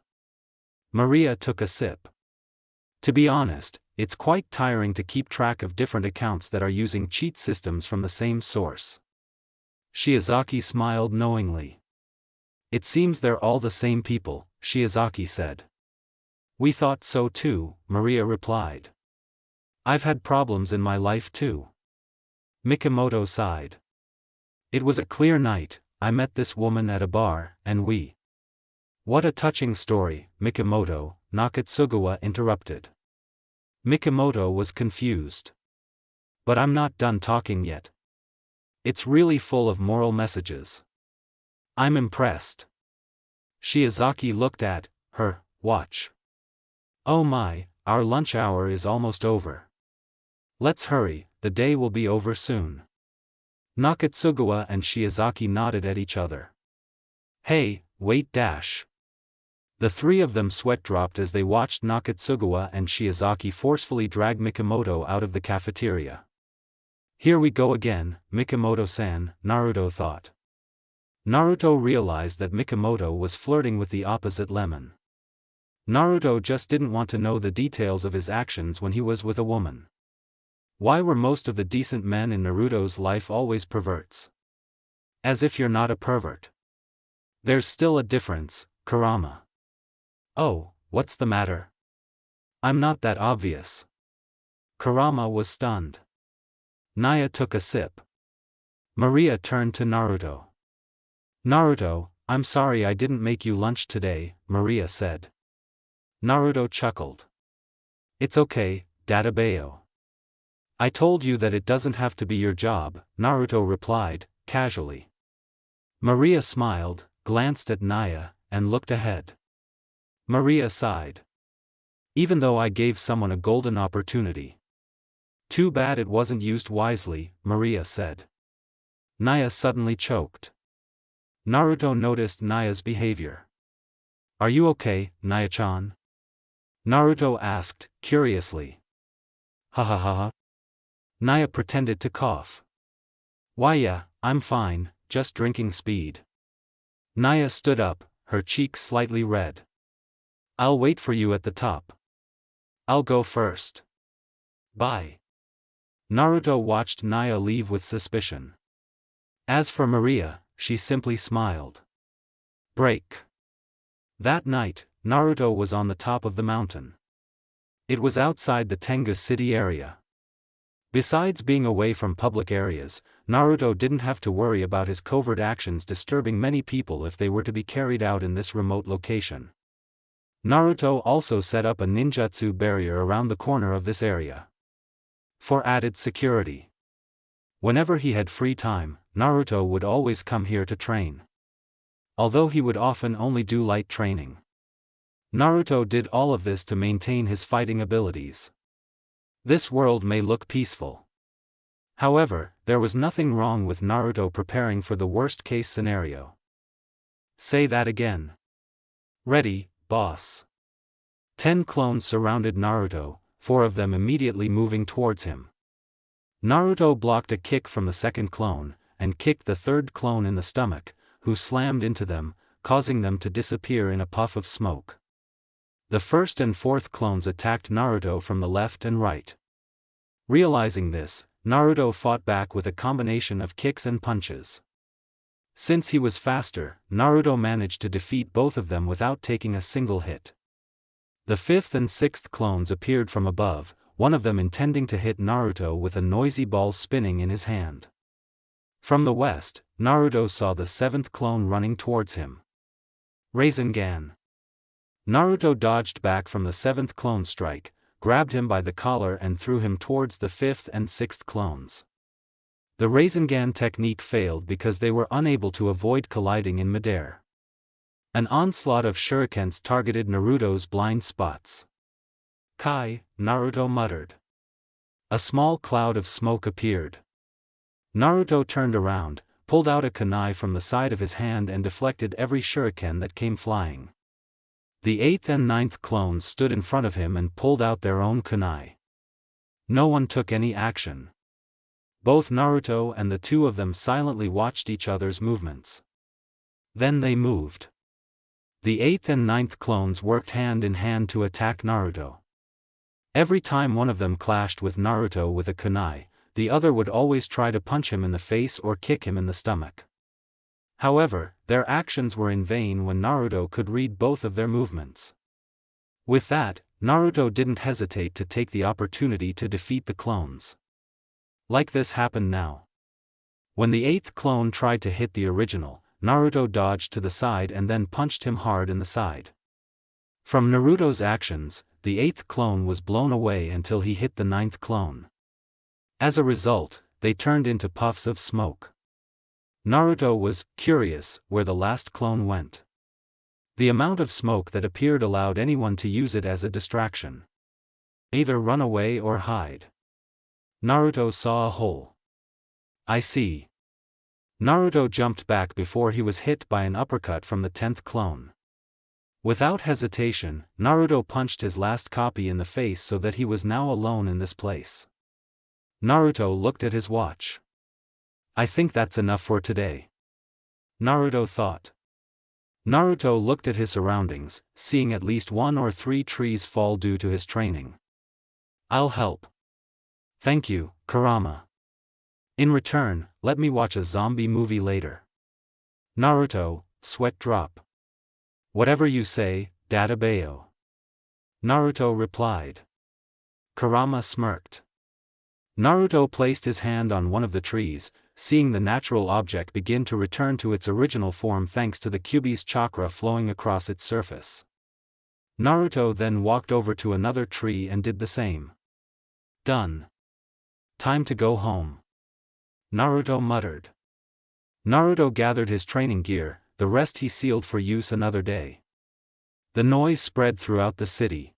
Maria took a sip. "To be honest, it's quite tiring to keep track of different accounts that are using cheat systems from the same source." Shiozaki smiled knowingly. "It seems they're all the same people," Shiozaki said. "We thought so too," Maria replied. "I've had problems in my life too." Mikimoto sighed. "It was a clear night. I met this woman at a bar, and we—" "What a touching story, Mikimoto," Nakatsugawa interrupted. Mikimoto was confused. "But I'm not done talking yet. It's really full of moral messages. I'm impressed." Shiozaki looked at her watch. "Oh my, our lunch hour is almost over. Let's hurry, the day will be over soon." Nakatsugawa and Shiozaki nodded at each other. "Hey, wait dash." The three of them sweat dropped as they watched Nakatsugawa and Shiozaki forcefully drag Mikimoto out of the cafeteria. "Here we go again, Mikimoto-san," Naruto thought. Naruto realized that Mikimoto was flirting with the opposite lemon. Naruto just didn't want to know the details of his actions when he was with a woman. Why were most of the decent men in Naruto's life always perverts? As if you're not a pervert. There's still a difference, Kurama. "Oh, what's the matter? I'm not that obvious." Kurama was stunned. Nia took a sip. Maria turned to Naruto. "Naruto, I'm sorry I didn't make you lunch today," Maria said. Naruto chuckled. "It's okay, Dadabayo. I told you that it doesn't have to be your job," Naruto replied, casually. Maria smiled, glanced at Nia, and looked ahead. Maria sighed. Even though I gave someone a golden opportunity. Too bad it wasn't used wisely, Maria said. Nia suddenly choked. Naruto noticed Nia's behavior. Are you okay, Nia-chan? Naruto asked, curiously. Ha ha ha ha. Nia pretended to cough. Why yeah, I'm fine, just drinking speed. Nia stood up, her cheeks slightly red. I'll wait for you at the top. I'll go first. Bye. Naruto watched Nia leave with suspicion. As for Maria, she simply smiled. Break. That night, Naruto was on the top of the mountain. It was outside the Tengu City area. Besides being away from public areas, Naruto didn't have to worry about his covert actions disturbing many people if they were to be carried out in this remote location. Naruto also set up a ninjutsu barrier around the corner of this area. For added security. Whenever he had free time, Naruto would always come here to train. Although he would often only do light training. Naruto did all of this to maintain his fighting abilities. This world may look peaceful. However, there was nothing wrong with Naruto preparing for the worst-case scenario. Say that again. Ready, boss. 10 clones surrounded Naruto, 4 of them immediately moving towards him. Naruto blocked a kick from the second clone, and kicked the third clone in the stomach, who slammed into them, causing them to disappear in a puff of smoke. The first and fourth clones attacked Naruto from the left and right. Realizing this, Naruto fought back with a combination of kicks and punches. Since he was faster, Naruto managed to defeat both of them without taking a single hit. The fifth and sixth clones appeared from above, one of them intending to hit Naruto with a noisy ball spinning in his hand. From the west, Naruto saw the seventh clone running towards him. Rasengan. Naruto dodged back from the seventh clone strike, grabbed him by the collar and threw him towards the fifth and sixth clones. The Rasengan technique failed because they were unable to avoid colliding in midair. An onslaught of shurikens targeted Naruto's blind spots. Kai, Naruto muttered. A small cloud of smoke appeared. Naruto turned around, pulled out a kunai from the side of his hand and deflected every shuriken that came flying. The 8th and 9th clones stood in front of him and pulled out their own kunai. No one took any action. Both Naruto and the two of them silently watched each other's movements. Then they moved. The 8th and 9th clones worked hand in hand to attack Naruto. Every time one of them clashed with Naruto with a kunai, the other would always try to punch him in the face or kick him in the stomach. However, their actions were in vain when Naruto could read both of their movements. With that, Naruto didn't hesitate to take the opportunity to defeat the clones. Like this happened now. When the 8th clone tried to hit the original, Naruto dodged to the side and then punched him hard in the side. From Naruto's actions, the 8th clone was blown away until he hit the 9th clone. As a result, they turned into puffs of smoke. Naruto was curious where the last clone went. The amount of smoke that appeared allowed anyone to use it as a distraction. Either run away or hide. Naruto saw a hole. I see. Naruto jumped back before he was hit by an uppercut from the 10th clone. Without hesitation, Naruto punched his last copy in the face so that he was now alone in this place. Naruto looked at his watch. I think that's enough for today. Naruto thought. Naruto looked at his surroundings, seeing at least 1 or 3 trees fall due to his training. I'll help. Thank you, Kurama. In return, let me watch a zombie movie later. Naruto, sweat drop. Whatever you say, Dadabayo. Naruto replied. Kurama smirked. Naruto placed his hand on one of the trees, seeing the natural object begin to return to its original form thanks to the Kyuubi's chakra flowing across its surface. Naruto then walked over to another tree and did the same. Done. Time to go home. Naruto muttered. Naruto gathered his training gear, the rest he sealed for use another day. The noise spread throughout the city.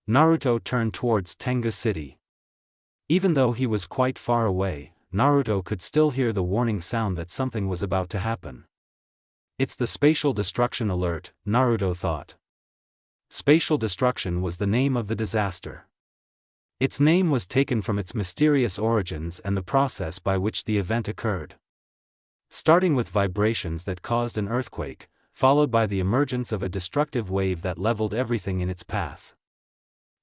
Naruto turned towards Tengu City. Even though he was quite far away, Naruto could still hear the warning sound that something was about to happen. It's the spatial destruction alert, Naruto thought. Spatial destruction was the name of the disaster. Its name was taken from its mysterious origins and the process by which the event occurred. Starting with vibrations that caused an earthquake, followed by the emergence of a destructive wave that leveled everything in its path.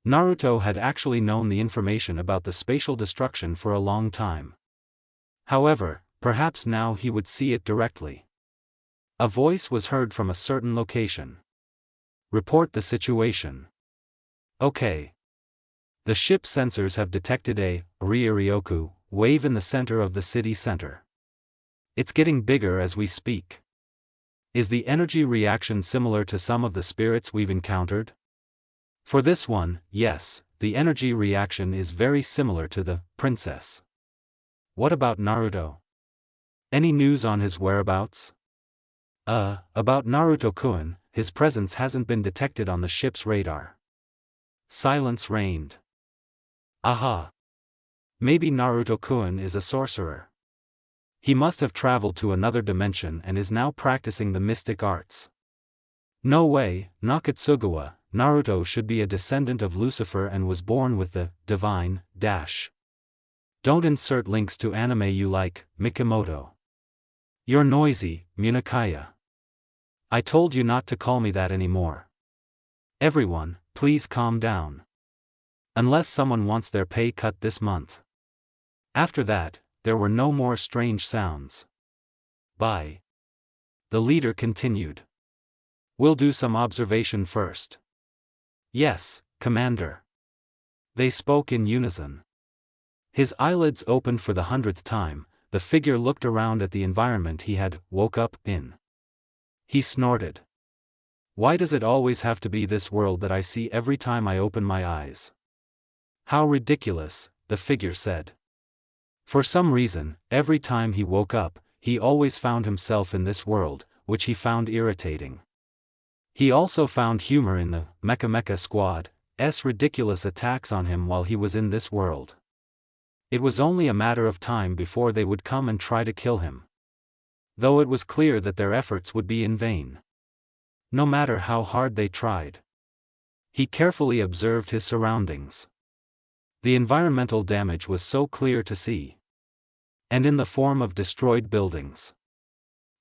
Naruto had actually known the information about the spatial destruction for a long time. However, perhaps now he would see it directly. A voice was heard from a certain location. Report the situation. Okay. The ship sensors have detected a Ryuryoku wave in the center of the city center. It's getting bigger as we speak. Is the energy reaction similar to some of the spirits we've encountered? For this one, yes, the energy reaction is very similar to the princess. What about Naruto? Any news on his whereabouts? About Naruto-kun, his presence hasn't been detected on the ship's radar. Silence reigned. Aha! Maybe Naruto-kun is a sorcerer. He must have traveled to another dimension and is now practicing the mystic arts. No way, Nakatsugawa, Naruto should be a descendant of Lucifer and was born with the divine dash. Don't insert links to anime you like, Mikimoto. You're noisy, Munakaya. I told you not to call me that anymore. Everyone, please calm down. Unless someone wants their pay cut this month. After that, there were no more strange sounds. Bye. The leader continued. We'll do some observation first. Yes, Commander. They spoke in unison. His eyelids opened for the 100th time, the figure looked around at the environment he had woke up in. He snorted. Why does it always have to be this world that I see every time I open my eyes? How ridiculous, the figure said. For some reason, every time he woke up, he always found himself in this world, which he found irritating. He also found humor in the Mecha Squad's ridiculous attacks on him while he was in this world. It was only a matter of time before they would come and try to kill him. Though it was clear that their efforts would be in vain. No matter how hard they tried. He carefully observed his surroundings. The environmental damage was so clear to see. And in the form of destroyed buildings.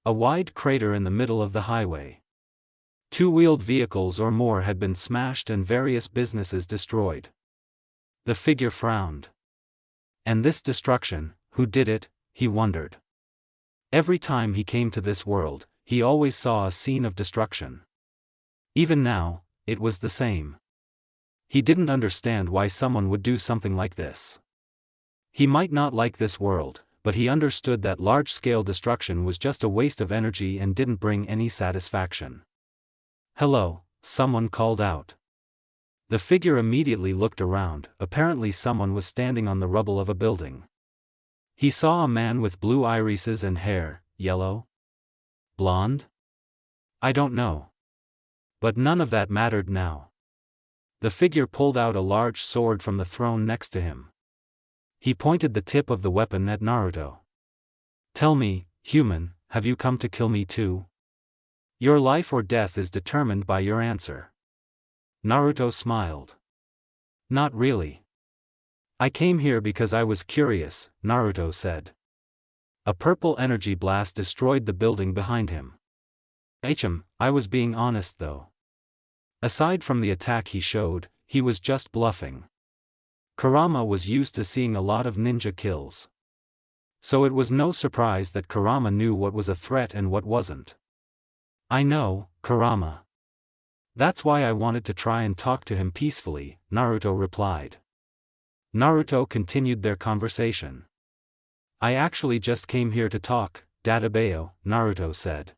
A wide crater in the middle of the highway. Two-wheeled vehicles or more had been smashed and various businesses destroyed. The figure frowned. And this destruction, who did it, he wondered. Every time he came to this world, he always saw a scene of destruction. Even now, it was the same. He didn't understand why someone would do something like this. He might not like this world, but he understood that large-scale destruction was just a waste of energy and didn't bring any satisfaction. Hello, someone called out. The figure immediately looked around, apparently someone was standing on the rubble of a building. He saw a man with blue irises and hair, yellow? Blonde? I don't know. But none of that mattered now. The figure pulled out a large sword from the throne next to him. He pointed the tip of the weapon at Naruto. Tell me, human, have you come to kill me too? Your life or death is determined by your answer. Naruto smiled. Not really. I came here because I was curious, Naruto said. A purple energy blast destroyed the building behind him. I was being honest though. Aside from the attack he showed, he was just bluffing. Kurama was used to seeing a lot of ninja kills. So it was no surprise that Kurama knew what was a threat and what wasn't. I know, Kurama. That's why I wanted to try and talk to him peacefully, Naruto replied. Naruto continued their conversation. I actually just came here to talk, Databeo, Naruto said.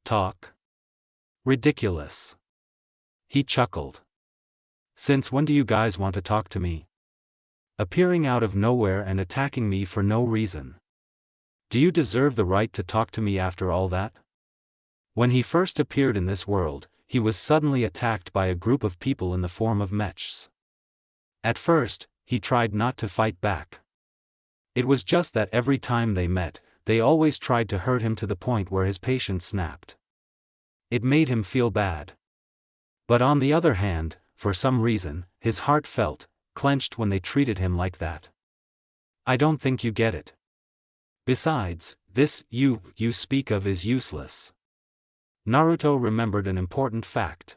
Talk? Ridiculous. He chuckled. Since when do you guys want to talk to me? Appearing out of nowhere and attacking me for no reason. Do you deserve the right to talk to me after all that? When he first appeared in this world, he was suddenly attacked by a group of people in the form of mechs. At first, he tried not to fight back. It was just that every time they met, they always tried to hurt him to the point where his patience snapped. It made him feel bad. But on the other hand, for some reason, his heart felt clenched when they treated him like that. I don't think you get it. Besides, this you speak of is useless. Naruto remembered an important fact.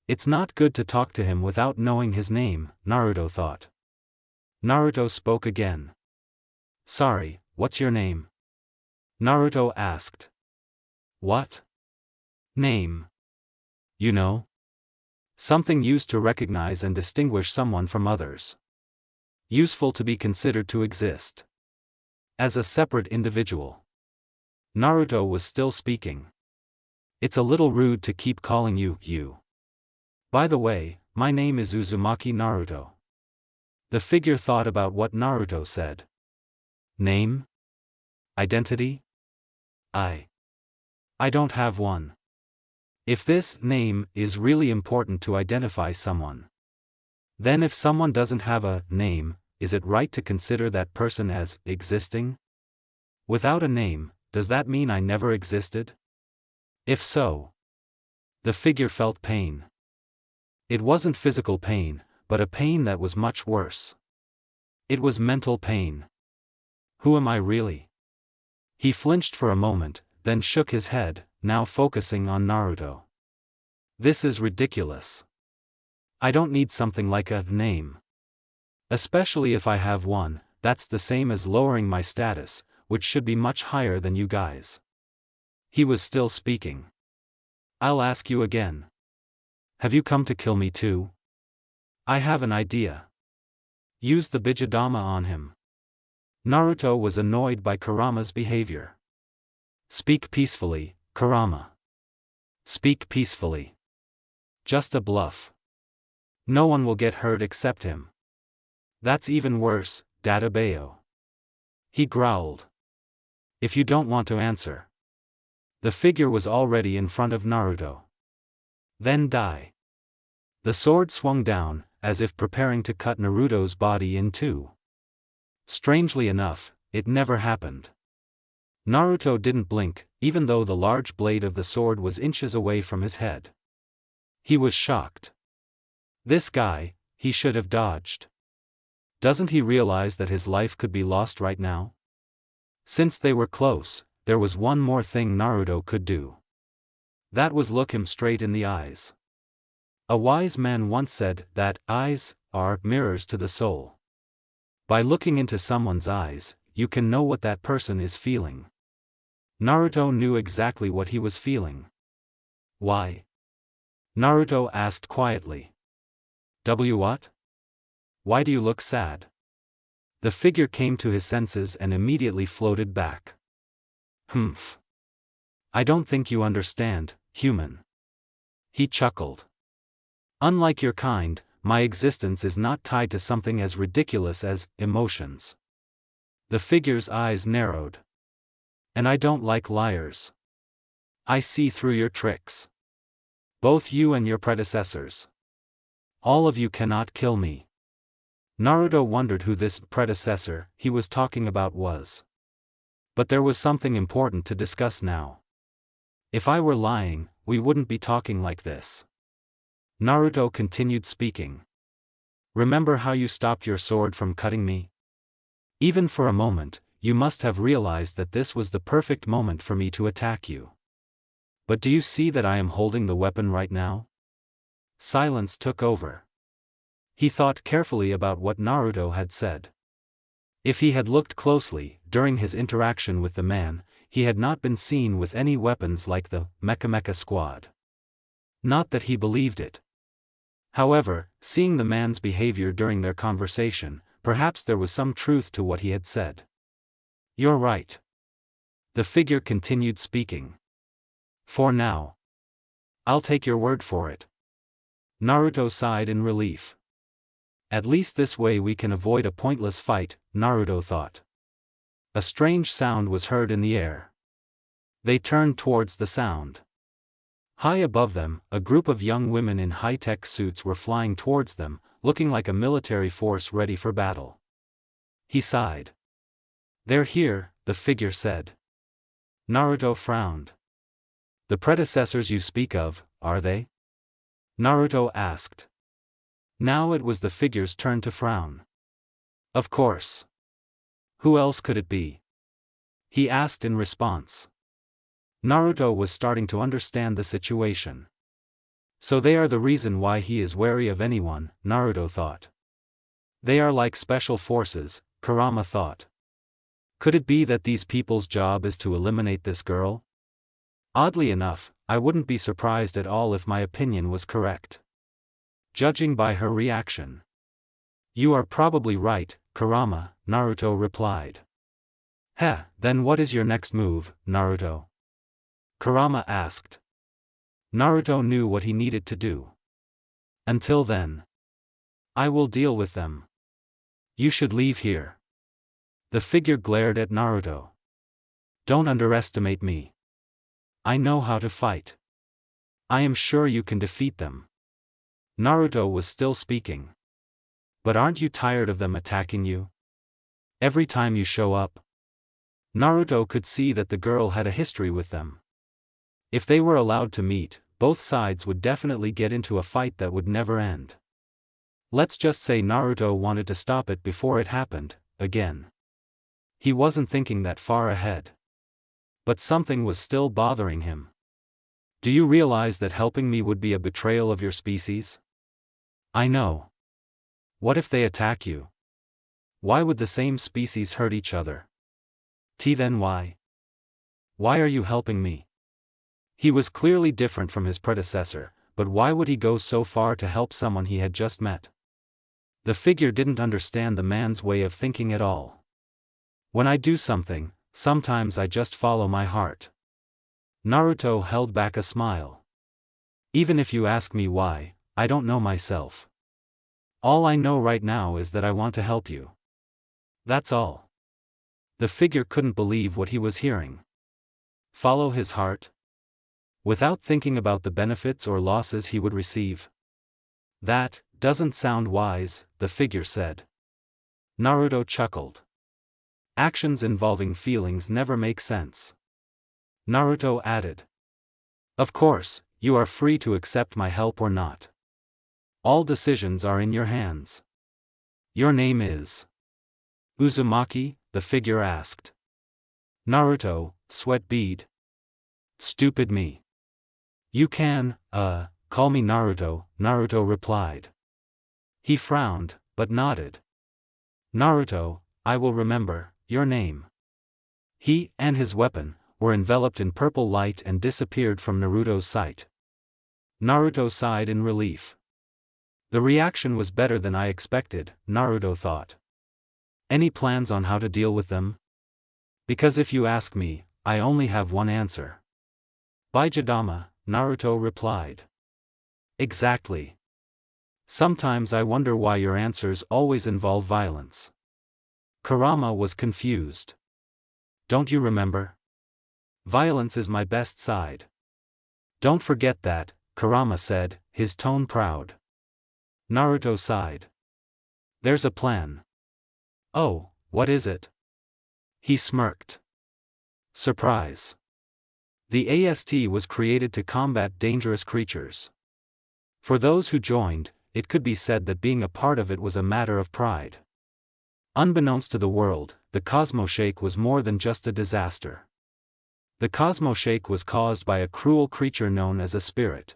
It's not good to talk to him without knowing his name, Naruto thought. Naruto spoke again. Sorry, what's your name? Naruto asked. What? Name. You know? Something used to recognize and distinguish someone from others. Useful to be considered to exist as a separate individual. Naruto was still speaking. It's a little rude to keep calling you. By the way, my name is Uzumaki Naruto. The figure thought about what Naruto said. Name? Identity? I don't have one. If this name is really important to identify someone, then if someone doesn't have a name, is it right to consider that person as existing? Without a name, does that mean I never existed? If so, the figure felt pain. It wasn't physical pain, but a pain that was much worse. It was mental pain. Who am I really? He flinched for a moment, then shook his head, now focusing on Naruto. This is ridiculous. I don't need something like a name. Especially if I have one, that's the same as lowering my status, which should be much higher than you guys. He was still speaking. I'll ask you again. Have you come to kill me too? I have an idea. Use the Bijadama on him. Naruto was annoyed by Kurama's behavior. Speak peacefully, Kurama. Speak peacefully. Just a bluff. No one will get hurt except him. That's even worse, Databeo. He growled. If you don't want to answer. The figure was already in front of Naruto. Then die. The sword swung down, as if preparing to cut Naruto's body in two. Strangely enough, it never happened. Naruto didn't blink, even though the large blade of the sword was inches away from his head. He was shocked. This guy, he should have dodged. Doesn't he realize that his life could be lost right now? Since they were close, there was one more thing Naruto could do. That was look him straight in the eyes. A wise man once said that eyes are mirrors to the soul. By looking into someone's eyes, you can know what that person is feeling. Naruto knew exactly what he was feeling. Why? Naruto asked quietly. What? Why do you look sad? The figure came to his senses and immediately floated back. Humph. I don't think you understand, human. He chuckled. Unlike your kind, my existence is not tied to something as ridiculous as emotions. The figure's eyes narrowed. And I don't like liars. I see through your tricks. Both you and your predecessors. All of you cannot kill me. Naruto wondered who this predecessor he was talking about was. But there was something important to discuss now. If I were lying, we wouldn't be talking like this. Naruto continued speaking. Remember how you stopped your sword from cutting me? Even for a moment, you must have realized that this was the perfect moment for me to attack you. But do you see that I am holding the weapon right now? Silence took over. He thought carefully about what Naruto had said. If he had looked closely, during his interaction with the man, he had not been seen with any weapons like the Mecha Squad. Not that he believed it. However, seeing the man's behavior during their conversation, perhaps there was some truth to what he had said. You're right. The figure continued speaking. For now. I'll take your word for it. Naruto sighed in relief. At least this way we can avoid a pointless fight, Naruto thought. A strange sound was heard in the air. They turned towards the sound. High above them, a group of young women in high-tech suits were flying towards them, looking like a military force ready for battle. He sighed. "They're here," the figure said. Naruto frowned. "The predecessors you speak of, are they?" Naruto asked. Now it was the figure's turn to frown. "Of course. Who else could it be?" he asked in response. Naruto was starting to understand the situation. So they are the reason why he is wary of anyone, Naruto thought. They are like special forces, Kurama thought. Could it be that these people's job is to eliminate this girl? Oddly enough, I wouldn't be surprised at all if my opinion was correct. Judging by her reaction. "You are probably right, Kurama," Naruto replied. "Heh, then what is your next move, Naruto?" Kurama asked. Naruto knew what he needed to do. "Until then, I will deal with them. You should leave here." The figure glared at Naruto. "Don't underestimate me. I know how to fight. I am sure you can defeat them." Naruto was still speaking. "But aren't you tired of them attacking you? Every time you show up?" Naruto could see that the girl had a history with them. If they were allowed to meet, both sides would definitely get into a fight that would never end. Let's just say Naruto wanted to stop it before it happened, again. He wasn't thinking that far ahead. But something was still bothering him. "Do you realize that helping me would be a betrayal of your species?" "I know. What if they attack you? Why would the same species hurt each other? Then why? Why are you helping me?" He was clearly different from his predecessor, but why would he go so far to help someone he had just met? The figure didn't understand the man's way of thinking at all. "When I do something, sometimes I just follow my heart." Naruto held back a smile. "Even if you ask me why, I don't know myself. All I know right now is that I want to help you. That's all." The figure couldn't believe what he was hearing. Follow his heart? Without thinking about the benefits or losses he would receive? "That doesn't sound wise," the figure said. Naruto chuckled. "Actions involving feelings never make sense." Naruto added. "Of course, you are free to accept my help or not. All decisions are in your hands." "Your name is Uzumaki?" the figure asked. Naruto, sweat bead. "Stupid me. You can, call me Naruto," Naruto replied. He frowned, but nodded. "Naruto, I will remember your name." He, and his weapon, were enveloped in purple light and disappeared from Naruto's sight. Naruto sighed in relief. The reaction was better than I expected, Naruto thought. "Any plans on how to deal with them? Because if you ask me, I only have one answer." "Baijidama," Naruto replied. "Exactly. Sometimes I wonder why your answers always involve violence." Kurama was confused. "Don't you remember? Violence is my best side." "Don't forget that," Kurama said, his tone proud. Naruto sighed. "There's a plan." "Oh, what is it?" He smirked. "Surprise. The AST was created to combat dangerous creatures. For those who joined, it could be said that being a part of it was a matter of pride. Unbeknownst to the world, the Cosmoshake was more than just a disaster. The Cosmoshake was caused by a cruel creature known as a spirit.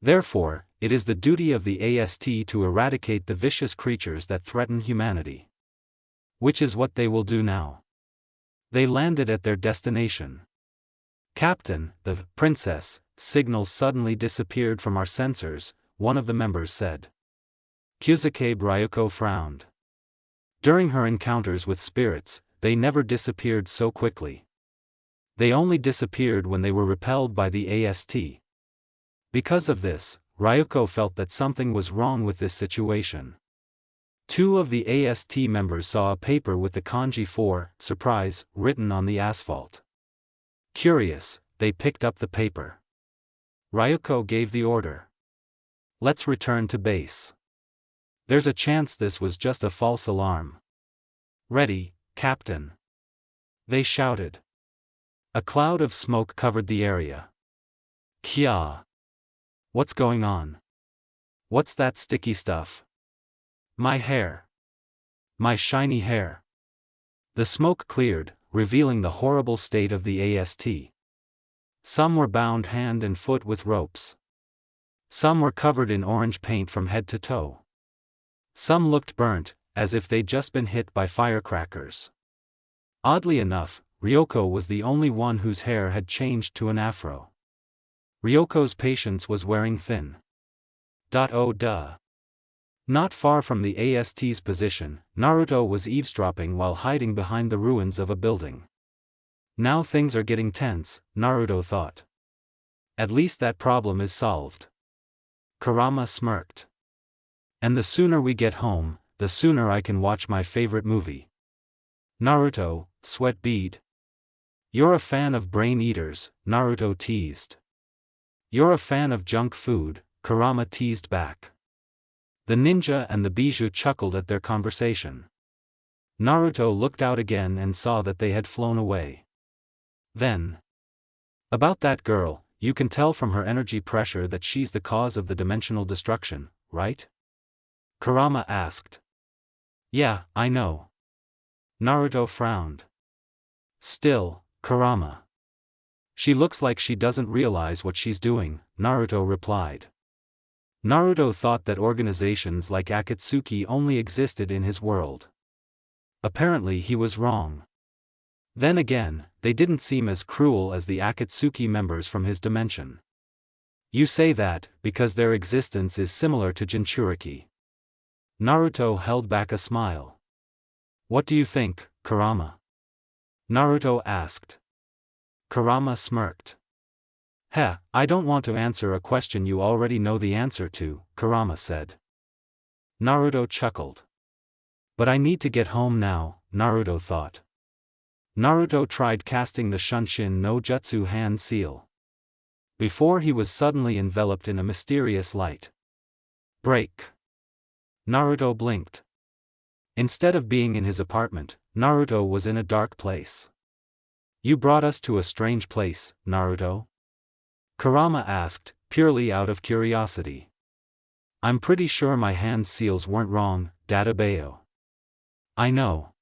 Therefore, it is the duty of the AST to eradicate the vicious creatures that threaten humanity. Which is what they will do now." They landed at their destination. "Captain, the princess signal suddenly disappeared from our sensors," one of the members said. Kyusuke Ryuko frowned. During her encounters with spirits, they never disappeared so quickly. They only disappeared when they were repelled by the AST. Because of this, Ryuko felt that something was wrong with this situation. Two of the AST members saw a paper with the kanji for surprise written on the asphalt. Curious, they picked up the paper. Ryuko gave the order. Let's return to base. There's a chance this was just a false alarm. Ready, Captain. They shouted. A cloud of smoke covered the area. Kya. What's going on? What's that sticky stuff? My hair. My shiny hair. The smoke cleared, revealing the horrible state of the AST. Some were bound hand and foot with ropes. Some were covered in orange paint from head to toe. Some looked burnt, as if they'd just been hit by firecrackers. Oddly enough, Ryoko was the only one whose hair had changed to an afro. Ryoko's patience was wearing thin. Oh duh. Not far from the AST's position, Naruto was eavesdropping while hiding behind the ruins of a building. Now things are getting tense, Naruto thought. At least that problem is solved. Kurama smirked. And the sooner we get home, the sooner I can watch my favorite movie. Naruto, sweat bead. You're a fan of brain eaters, Naruto teased. You're a fan of junk food, Kurama teased back. The ninja and the bijou chuckled at their conversation. Naruto looked out again and saw that they had flown away. Then. About that girl, you can tell from her energy pressure that she's the cause of the dimensional destruction, right? Kurama asked. Yeah, I know. Naruto frowned. Still, Kurama. She looks like she doesn't realize what she's doing, Naruto replied. Naruto thought that organizations like Akatsuki only existed in his world. Apparently he was wrong. Then again, they didn't seem as cruel as the Akatsuki members from his dimension. You say that, because their existence is similar to Jinchuriki. Naruto held back a smile. What do you think, Kurama? Naruto asked. Kurama smirked. Heh, I don't want to answer a question you already know the answer to, Kurama said. Naruto chuckled. But I need to get home now, Naruto thought. Naruto tried casting the Shunshin no Jutsu hand seal. Before he was suddenly enveloped in a mysterious light. Break. Naruto blinked. Instead of being in his apartment, Naruto was in a dark place. You brought us to a strange place, Naruto? Kurama asked, purely out of curiosity. I'm pretty sure my hand seals weren't wrong, Dadabayo. I know.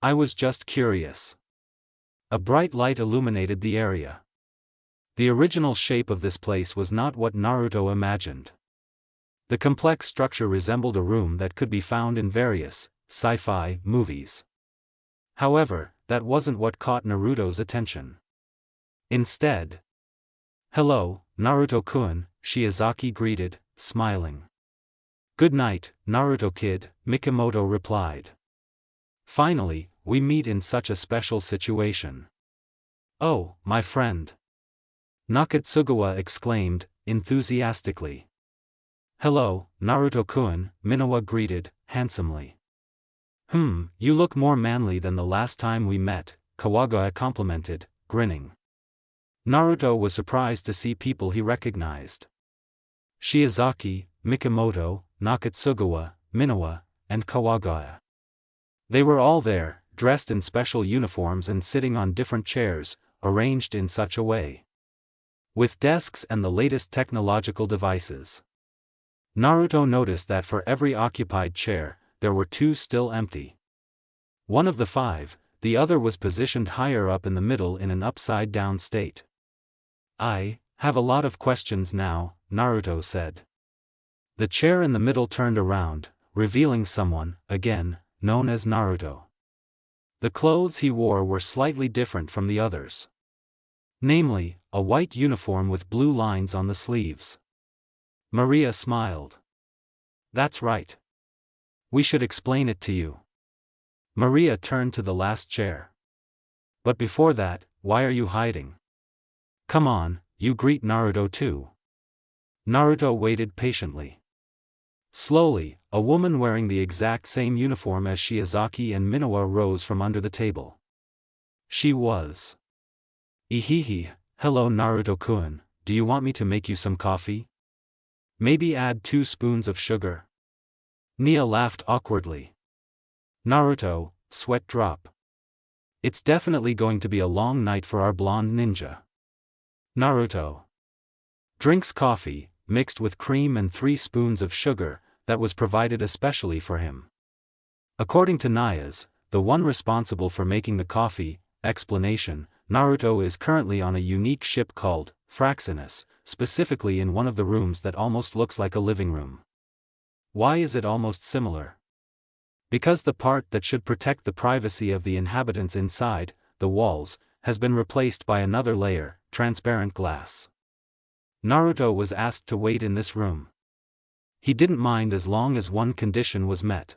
I was just curious. A bright light illuminated the area. The original shape of this place was not what Naruto imagined. The complex structure resembled a room that could be found in various sci-fi movies. However, that wasn't what caught Naruto's attention. Instead, hello, Naruto-kun, Shiozaki greeted, smiling. Good night, Naruto-kid, Mikimoto replied. Finally, we meet in such a special situation. Oh, my friend. Nakatsugawa exclaimed, enthusiastically. Hello, Naruto-kun, Minawa greeted, handsomely. You look more manly than the last time we met, Kawagawa complimented, grinning. Naruto was surprised to see people he recognized. Shiozaki, Mikimoto, Nakatsugawa, Minawa, and Kawagawa. They were all there, dressed in special uniforms and sitting on different chairs, arranged in such a way. With desks and the latest technological devices. Naruto noticed that for every occupied chair, there were two still empty. One of the five, the other was positioned higher up in the middle in an upside-down state. I have a lot of questions now, Naruto said. The chair in the middle turned around, revealing someone, again, known as Naruto. The clothes he wore were slightly different from the others. Namely, a white uniform with blue lines on the sleeves. Maria smiled. That's right. We should explain it to you. Maria turned to the last chair. But before that, why are you hiding? Come on, you greet Naruto too. Naruto waited patiently. Slowly, A woman wearing the exact same uniform as Shiozaki and Minowa rose from under the table. She was. Ihihi, hello Naruto-kun, do you want me to make you some coffee? Maybe add 2 spoons of sugar? Nia laughed awkwardly. Naruto, sweat drop. It's definitely going to be a long night for our blonde ninja. Naruto drinks coffee, mixed with cream and 3 spoons of sugar, that was provided especially for him. According to Nia's, the one responsible for making the coffee, explanation, Naruto is currently on a unique ship called Fraxinus, specifically in one of the rooms that almost looks like a living room. Why is it almost similar? Because the part that should protect the privacy of the inhabitants inside, the walls, has been replaced by another layer, transparent glass. Naruto was asked to wait in this room. He didn't mind as long as one condition was met.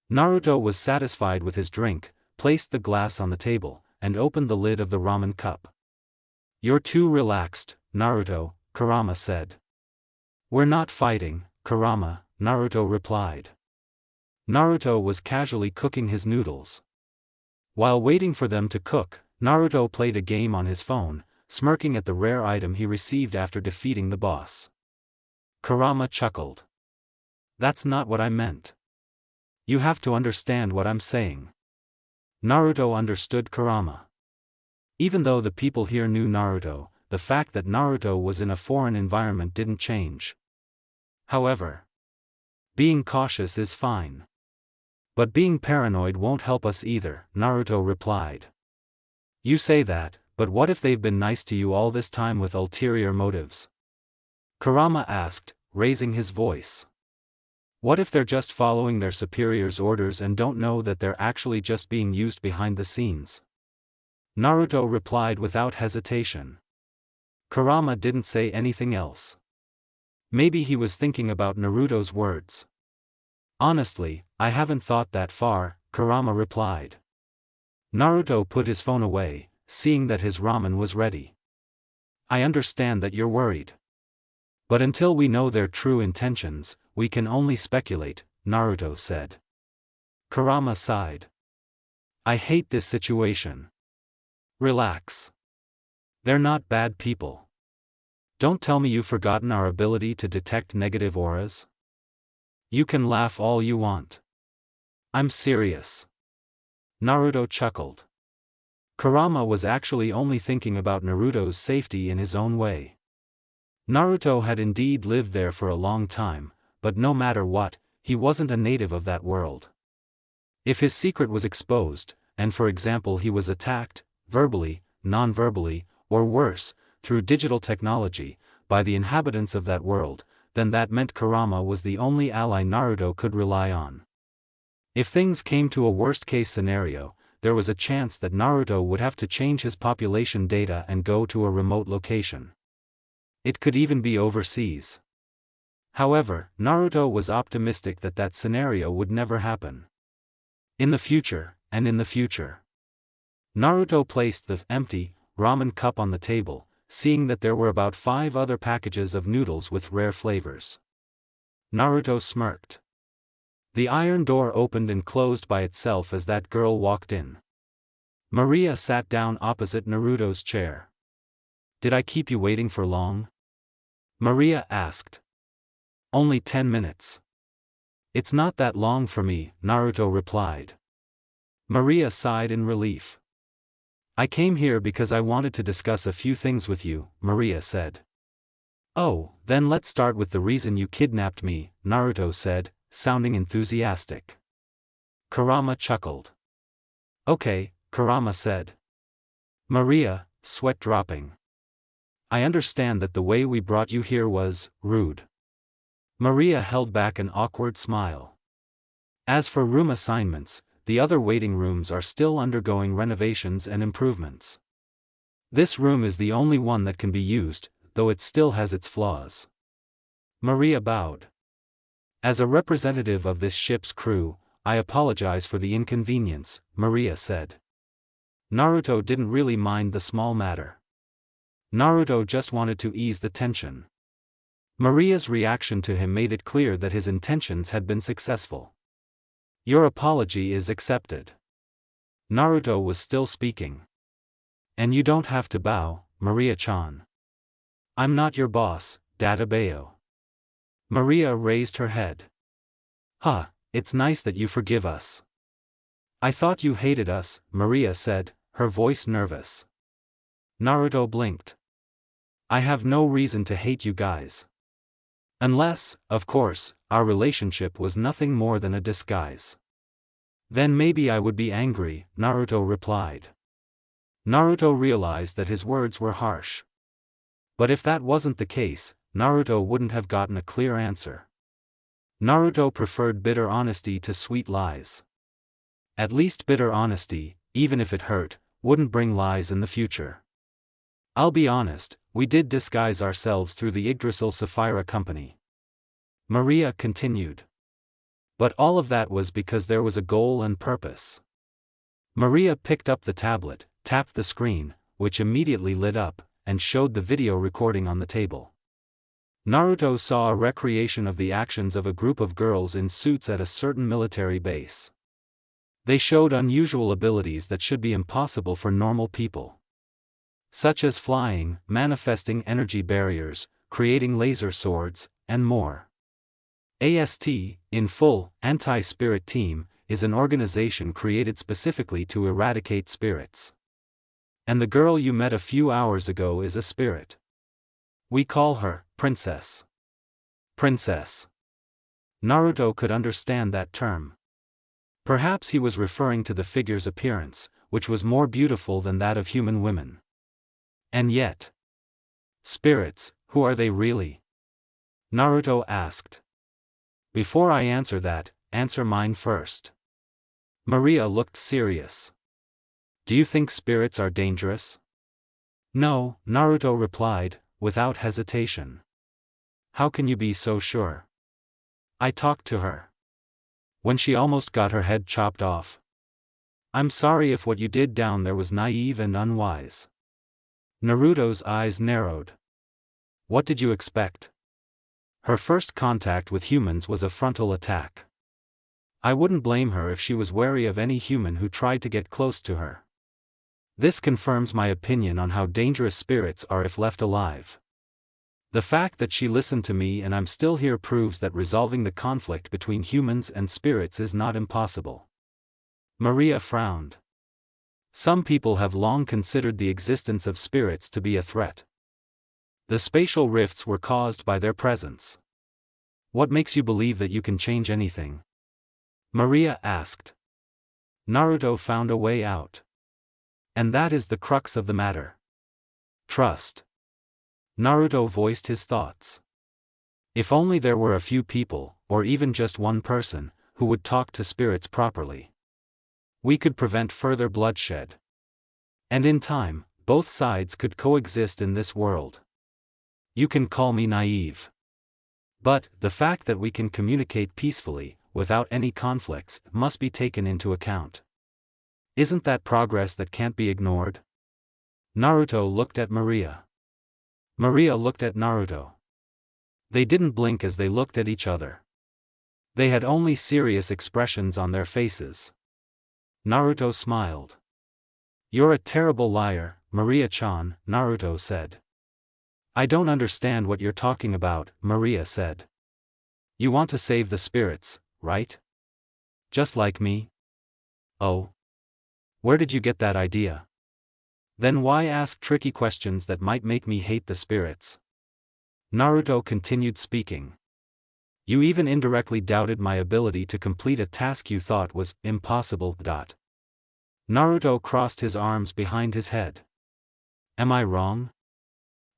Naruto was satisfied with his drink, placed the glass on the table, and opened the lid of the ramen cup. You're too relaxed, Naruto, Kurama said. We're not fighting, Kurama, Naruto replied. Naruto was casually cooking his noodles. While waiting for them to cook, Naruto played a game on his phone, smirking at the rare item he received after defeating the boss. Kurama chuckled. That's not what I meant. You have to understand what I'm saying. Naruto understood Kurama. Even though the people here knew Naruto, the fact that Naruto was in a foreign environment didn't change. However, being cautious is fine. But being paranoid won't help us either, Naruto replied. You say that, but what if they've been nice to you all this time with ulterior motives? Kurama asked, raising his voice. What if they're just following their superior's orders and don't know that they're actually just being used behind the scenes? Naruto replied without hesitation. Kurama didn't say anything else. Maybe he was thinking about Naruto's words. Honestly, I haven't thought that far, Kurama replied. Naruto put his phone away, seeing that his ramen was ready. I understand that you're worried. But until we know their true intentions, we can only speculate, Naruto said. Kurama sighed. I hate this situation. Relax. They're not bad people. Don't tell me you've forgotten our ability to detect negative auras. You can laugh all you want. I'm serious. Naruto chuckled. Kurama was actually only thinking about Naruto's safety in his own way. Naruto had indeed lived there for a long time, but no matter what, he wasn't a native of that world. If his secret was exposed, and for example he was attacked, verbally, non-verbally, or worse, through digital technology, by the inhabitants of that world, then that meant Kurama was the only ally Naruto could rely on. If things came to a worst-case scenario, there was a chance that Naruto would have to change his population data and go to a remote location. It could even be overseas. However, Naruto was optimistic that that scenario would never happen. In the future, and in the future. Naruto placed the empty ramen cup on the table, seeing that there were about 5 other packages of noodles with rare flavors. Naruto smirked. The iron door opened and closed by itself as that girl walked in. Maria sat down opposite Naruto's chair. Did I keep you waiting for long? Maria asked. Only 10 minutes. It's not that long for me, Naruto replied. Maria sighed in relief. I came here because I wanted to discuss a few things with you, Maria said. Oh, then let's start with the reason you kidnapped me, Naruto said, sounding enthusiastic. Kurama chuckled. Okay, Kurama said. Maria, sweat dropping. I understand that the way we brought you here was rude. Maria held back an awkward smile. As for room assignments, the other waiting rooms are still undergoing renovations and improvements. This room is the only one that can be used, though it still has its flaws. Maria bowed. As a representative of this ship's crew, I apologize for the inconvenience, Maria said. Naruto didn't really mind the small matter. Naruto just wanted to ease the tension. Maria's reaction to him made it clear that his intentions had been successful. Your apology is accepted. Naruto was still speaking. And you don't have to bow, Maria-chan. I'm not your boss, Databeo. Maria raised her head. Huh, it's nice that you forgive us. I thought you hated us, Maria said, her voice nervous. Naruto blinked. I have no reason to hate you guys. Unless, of course, our relationship was nothing more than a disguise. Then maybe I would be angry, Naruto replied. Naruto realized that his words were harsh. But if that wasn't the case, Naruto wouldn't have gotten a clear answer. Naruto preferred bitter honesty to sweet lies. At least bitter honesty, even if it hurt, wouldn't bring lies in the future. I'll be honest, we did disguise ourselves through the Yggdrasil Sapphira Company. Maria continued. But all of that was because there was a goal and purpose. Maria picked up the tablet, tapped the screen, which immediately lit up, and showed the video recording on the table. Naruto saw a recreation of the actions of a group of girls in suits at a certain military base. They showed unusual abilities that should be impossible for normal people. Such as flying, manifesting energy barriers, creating laser swords, and more. AST, in full, Anti-Spirit Team, is an organization created specifically to eradicate spirits. And the girl you met a few hours ago is a spirit. We call her, Princess. Princess. Naruto could understand that term. Perhaps he was referring to the figure's appearance, which was more beautiful than that of human women. And yet. Spirits, who are they really? Naruto asked. Before I answer that, answer mine first. Maria looked serious. Do you think spirits are dangerous? No, Naruto replied, without hesitation. How can you be so sure? I talked to her. When she almost got her head chopped off. I'm sorry if what you did down there was naive and unwise. Naruto's eyes narrowed. What did you expect? Her first contact with humans was a frontal attack. I wouldn't blame her if she was wary of any human who tried to get close to her. This confirms my opinion on how dangerous spirits are if left alive. The fact that she listened to me and I'm still here proves that resolving the conflict between humans and spirits is not impossible. Maria frowned. Some people have long considered the existence of spirits to be a threat. The spatial rifts were caused by their presence. What makes you believe that you can change anything? Maria asked. Naruto found a way out. And that is the crux of the matter. Trust. Naruto voiced his thoughts. If only there were a few people, or even just one person, who would talk to spirits properly. We could prevent further bloodshed. And in time, both sides could coexist in this world. You can call me naive. But, the fact that we can communicate peacefully, without any conflicts, must be taken into account. Isn't that progress that can't be ignored? Naruto looked at Maria. Maria looked at Naruto. They didn't blink as they looked at each other. They had only serious expressions on their faces. Naruto smiled. You're a terrible liar, Maria-chan, Naruto said. I don't understand what you're talking about, Maria said. You want to save the spirits, right? Just like me? Oh. Where did you get that idea? Then why ask tricky questions that might make me hate the spirits? Naruto continued speaking. You even indirectly doubted my ability to complete a task you thought was impossible. Naruto crossed his arms behind his head. Am I wrong?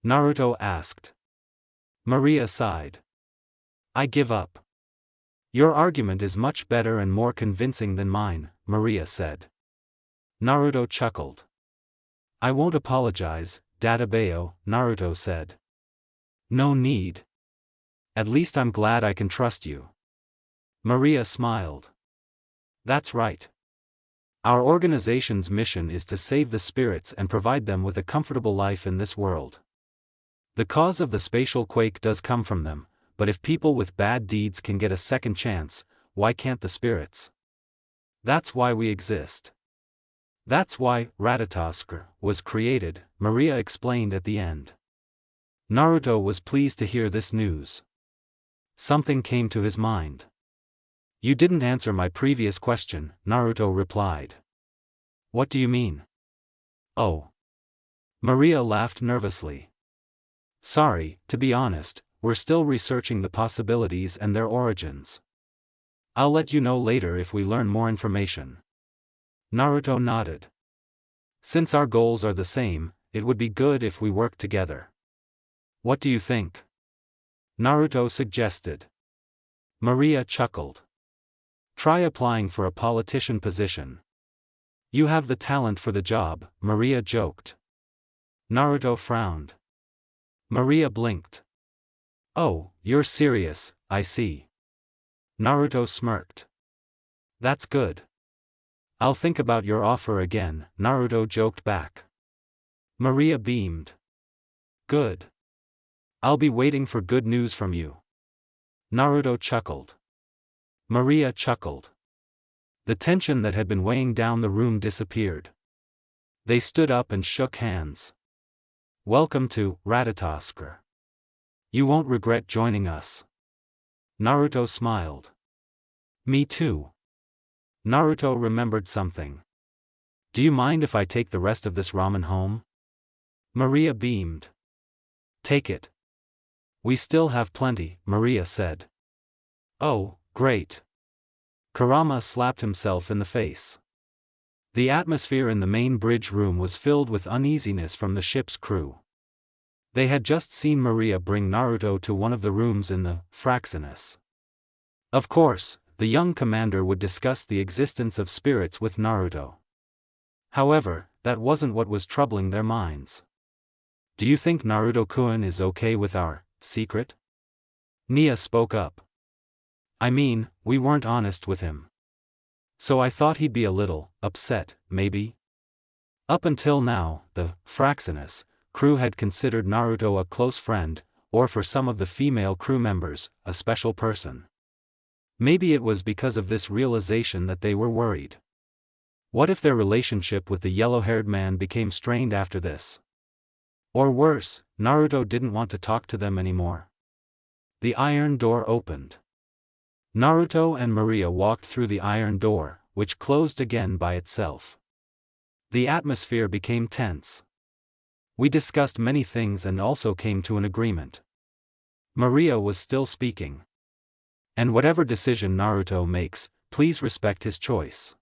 Naruto asked. Maria sighed. I give up. Your argument is much better and more convincing than mine, Maria said. Naruto chuckled. I won't apologize, Databeo, Naruto said. No need. At least I'm glad I can trust you. Maria smiled. That's right. Our organization's mission is to save the spirits and provide them with a comfortable life in this world. The cause of the spatial quake does come from them, but if people with bad deeds can get a second chance, why can't the spirits? That's why we exist. That's why Ratatoskr was created, Maria explained at the end. Naruto was pleased to hear this news. Something came to his mind. You didn't answer my previous question, Naruto replied. What do you mean? Oh. Maria laughed nervously. Sorry, to be honest, we're still researching the possibilities and their origins. I'll let you know later if we learn more information. Naruto nodded. Since our goals are the same, it would be good if we work together. What do you think? Naruto suggested. Maria chuckled. Try applying for a politician position. You have the talent for the job, Maria joked. Naruto frowned. Maria blinked. Oh, you're serious, I see. Naruto smirked. That's good. I'll think about your offer again, Naruto joked back. Maria beamed. Good. I'll be waiting for good news from you. Naruto chuckled. Maria chuckled. The tension that had been weighing down the room disappeared. They stood up and shook hands. Welcome to Ratatoskr. You won't regret joining us. Naruto smiled. Me too. Naruto remembered something. Do you mind if I take the rest of this ramen home? Maria beamed. Take it. We still have plenty, Maria said. Oh, great. Kurama slapped himself in the face. The atmosphere in the main bridge room was filled with uneasiness from the ship's crew. They had just seen Maria bring Naruto to one of the rooms in the Fraxinus. Of course, the young commander would discuss the existence of spirits with Naruto. However, that wasn't what was troubling their minds. Do you think Naruto-kun is okay with our secret? Nia spoke up. I mean, we weren't honest with him. So I thought he'd be a little upset, maybe? Up until now, the Fraxinus crew had considered Naruto a close friend, or for some of the female crew members, a special person. Maybe it was because of this realization that they were worried. What if their relationship with the yellow-haired man became strained after this? Or worse, Naruto didn't want to talk to them anymore. The iron door opened. Naruto and Maria walked through the iron door, which closed again by itself. The atmosphere became tense. We discussed many things and also came to an agreement. Maria was still speaking. And whatever decision Naruto makes, please respect his choice.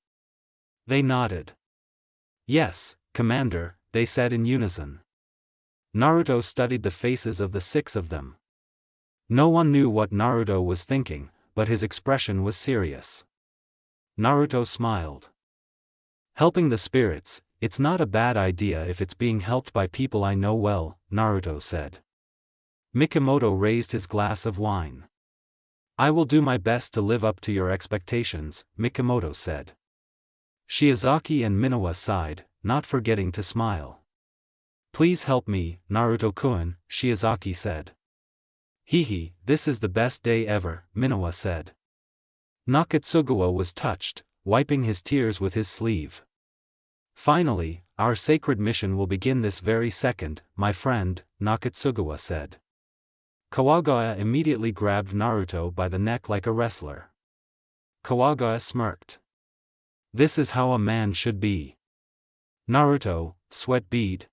They nodded. Yes, Commander, they said in unison. Naruto studied the faces of the six of them. No one knew what Naruto was thinking, but his expression was serious. Naruto smiled. Helping the spirits, it's not a bad idea if it's being helped by people I know well, Naruto said. Mikimoto raised his glass of wine. I will do my best to live up to your expectations, Mikimoto said. Shiozaki and Minowa sighed, not forgetting to smile. Please help me, Naruto-kun, Shiozaki said. Hehe, this is the best day ever, Minowa said. Nakatsugawa was touched, wiping his tears with his sleeve. Finally, our sacred mission will begin this very second, my friend, Nakatsugawa said. Kawagawa immediately grabbed Naruto by the neck like a wrestler. Kawagawa smirked. This is how a man should be. Naruto, sweat bead.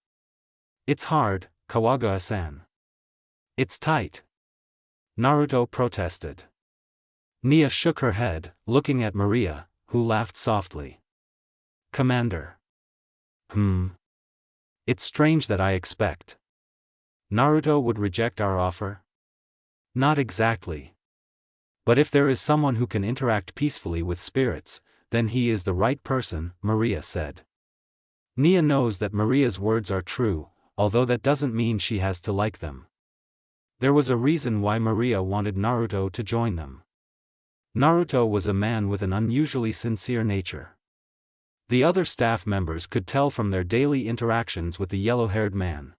It's hard, Kawagawa-san. It's tight. Naruto protested. Nia shook her head, looking at Maria, who laughed softly. Commander. It's strange that I expect Naruto would reject our offer? Not exactly. But if there is someone who can interact peacefully with spirits, then he is the right person, Maria said. Nia knows that Maria's words are true, although that doesn't mean she has to like them. There was a reason why Maria wanted Naruto to join them. Naruto was a man with an unusually sincere nature. The other staff members could tell from their daily interactions with the yellow-haired man.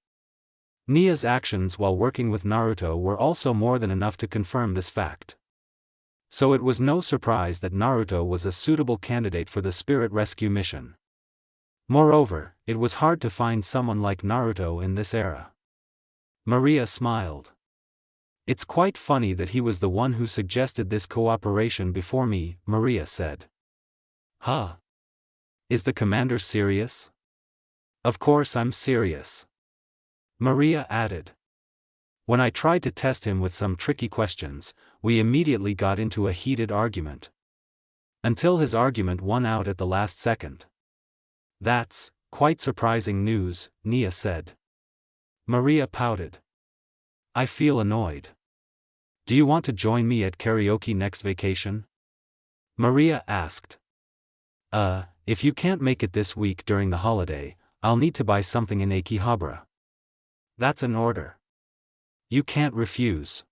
Nia's actions while working with Naruto were also more than enough to confirm this fact. So it was no surprise that Naruto was a suitable candidate for the spirit rescue mission. Moreover, it was hard to find someone like Naruto in this era. Maria smiled. It's quite funny that he was the one who suggested this cooperation before me, Maria said. Huh? Is the commander serious? Of course I'm serious. Maria added. When I tried to test him with some tricky questions, we immediately got into a heated argument. Until his argument won out at the last second. That's quite surprising news, Nia said. Maria pouted. I feel annoyed. Do you want to join me at karaoke next vacation? Maria asked. If you can't make it this week during the holiday, I'll need to buy something in Akihabara. That's an order. You can't refuse.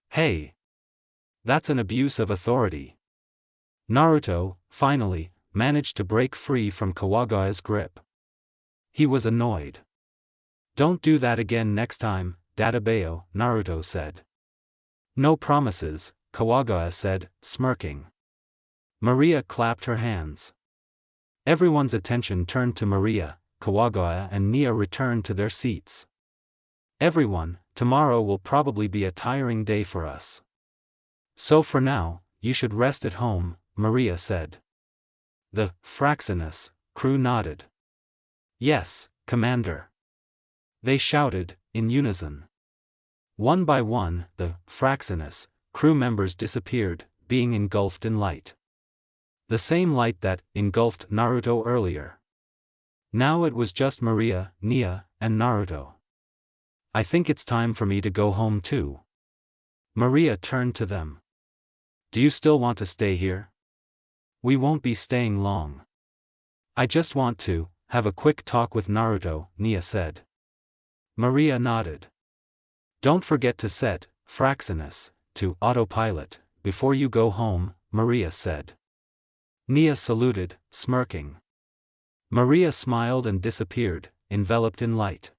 Hey! That's an abuse of authority. Naruto, finally, managed to break free from Kawagaya's grip. He was annoyed. Don't do that again next time, Databeo, Naruto said. No promises, Kawagaya said, smirking. Maria clapped her hands. Everyone's attention turned to Maria, Kawagaya and Nia returned to their seats. Everyone, tomorrow will probably be a tiring day for us. So for now, you should rest at home, Maria said. The Fraxinus crew nodded. Yes, Commander. They shouted, in unison. One by one, the Fraxinus crew members disappeared, being engulfed in light. The same light that engulfed Naruto earlier. Now it was just Maria, Nia, and Naruto. I think it's time for me to go home too. Maria turned to them. Do you still want to stay here? We won't be staying long. I just want to have a quick talk with Naruto, Nia said. Maria nodded. Don't forget to set Fraxinus to autopilot before you go home, Maria said. Nia saluted, smirking. Maria smiled and disappeared, enveloped in light.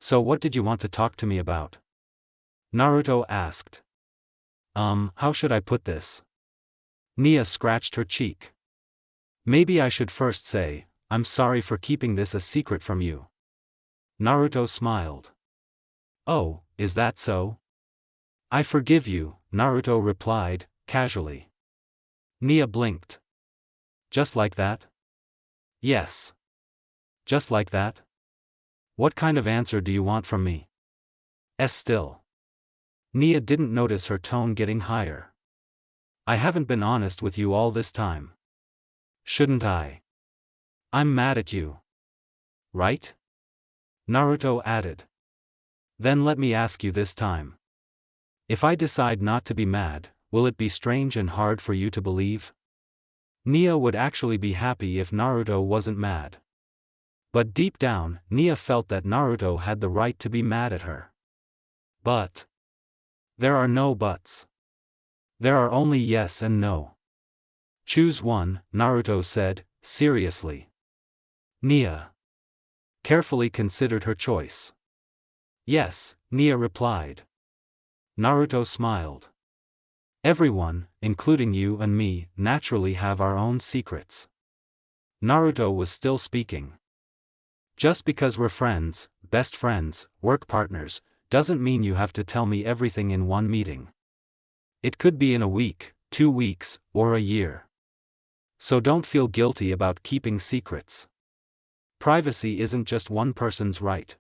So what did you want to talk to me about? Naruto asked. How should I put this? Nia scratched her cheek. Maybe I should first say, I'm sorry for keeping this a secret from you. Naruto smiled. Oh, is that so? I forgive you, Naruto replied, casually. Nia blinked. Just like that? Yes. Just like that? What kind of answer do you want from me? Still. Nia didn't notice her tone getting higher. I haven't been honest with you all this time. Shouldn't I? I'm mad at you. Right? Naruto added. Then let me ask you this time. If I decide not to be mad, will it be strange and hard for you to believe? Nia would actually be happy if Naruto wasn't mad. But deep down, Nia felt that Naruto had the right to be mad at her. But there are no buts. There are only yes and no. Choose one, Naruto said, seriously. Nia carefully considered her choice. Yes, Nia replied. Naruto smiled. Everyone, including you and me, naturally have our own secrets. Naruto was still speaking. Just because we're friends, best friends, work partners, doesn't mean you have to tell me everything in one meeting. It could be in a week, 2 weeks, or a year. So don't feel guilty about keeping secrets. Privacy isn't just one person's right.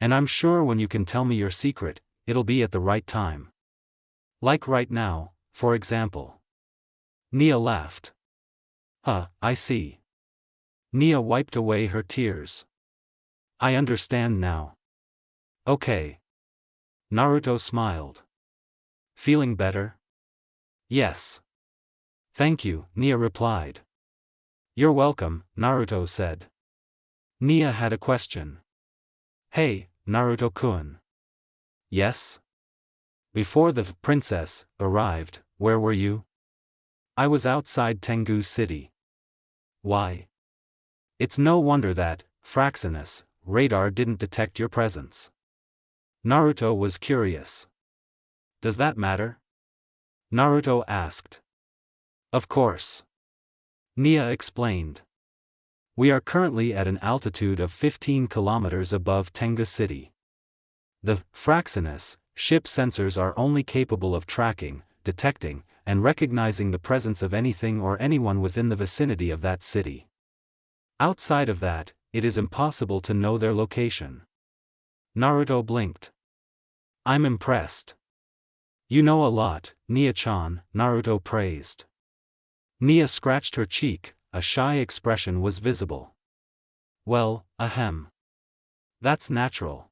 And I'm sure when you can tell me your secret, it'll be at the right time. Like right now, for example. Nia laughed. I see. Nia wiped away her tears. I understand now. Okay. Naruto smiled. Feeling better? Yes. Thank you, Nia replied. You're welcome, Naruto said. Nia had a question. Hey, Naruto-kun. Yes? Before the princess arrived, where were you? I was outside Tengu City. Why? It's no wonder that Fraxinus radar didn't detect your presence. Naruto was curious. Does that matter? Naruto asked. Of course. Nia explained. We are currently at an altitude of 15 kilometers above Tengu City. The Fraxinus ship sensors are only capable of tracking, detecting, and recognizing the presence of anything or anyone within the vicinity of that city. Outside of that, it is impossible to know their location. Naruto blinked. I'm impressed. You know a lot, Nia-chan, Naruto praised. Nia scratched her cheek, a shy expression was visible. Well, ahem. That's natural.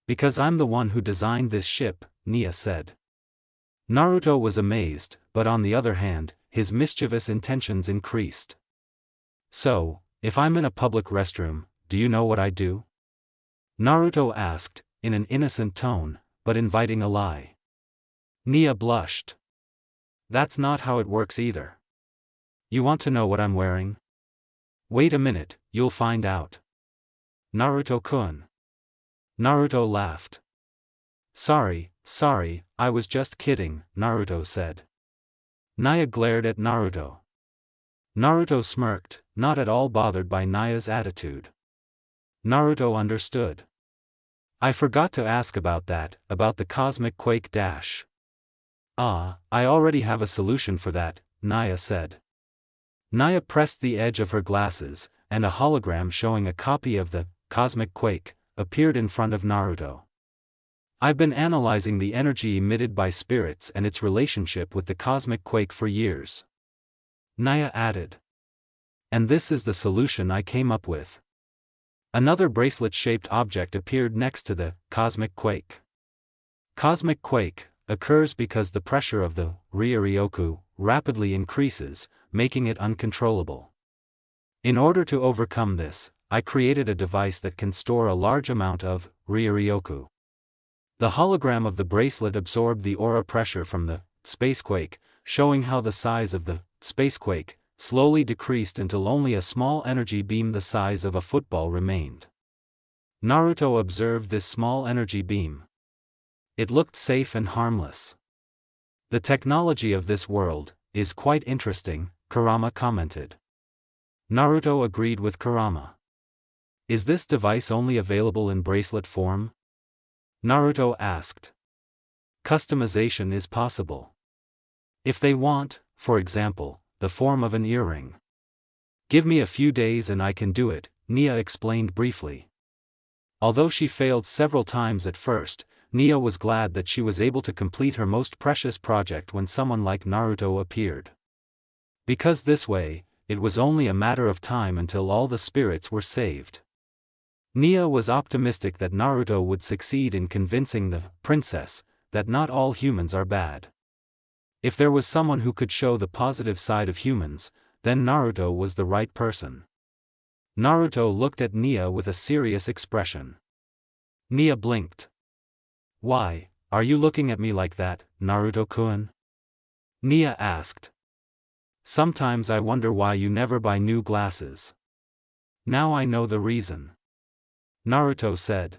Because I'm the one who designed this ship, Nia said. Naruto was amazed, but on the other hand, his mischievous intentions increased. So, if I'm in a public restroom, do you know what I do? Naruto asked, in an innocent tone, but inviting a lie. Nia blushed. That's not how it works either. You want to know what I'm wearing? Wait a minute, you'll find out. Naruto-kun. Naruto laughed. Sorry, I was just kidding, Naruto said. Nia glared at Naruto. Naruto smirked, not at all bothered by Nia's attitude. Naruto understood. I forgot to ask about the cosmic quake dash. I already have a solution for that, Nia said. Nia pressed the edge of her glasses, and a hologram showing a copy of the cosmic quake appeared in front of Naruto. I've been analyzing the energy emitted by spirits and its relationship with the cosmic quake for years. Nia added. And this is the solution I came up with. Another bracelet-shaped object appeared next to the cosmic quake. Cosmic quake occurs because the pressure of the Ryoryoku rapidly increases, making it uncontrollable. In order to overcome this, I created a device that can store a large amount of Ryoryoku. The hologram of the bracelet absorbed the aura pressure from the spacequake, showing how the size of the spacequake slowly decreased until only a small energy beam the size of a football remained. Naruto observed this small energy beam. It looked safe and harmless. The technology of this world is quite interesting, Kurama commented. Naruto agreed with Kurama. Is this device only available in bracelet form? Naruto asked. Customization is possible. If they want, for example, the form of an earring. Give me a few days and I can do it, Nia explained briefly. Although she failed several times at first, Nia was glad that she was able to complete her most precious project when someone like Naruto appeared. Because this way, it was only a matter of time until all the spirits were saved. Nia was optimistic that Naruto would succeed in convincing the princess that not all humans are bad. If there was someone who could show the positive side of humans, then Naruto was the right person. Naruto looked at Nia with a serious expression. Nia blinked. Why, are you looking at me like that, Naruto-kun? Nia asked. Sometimes I wonder why you never buy new glasses. Now I know the reason. Naruto said.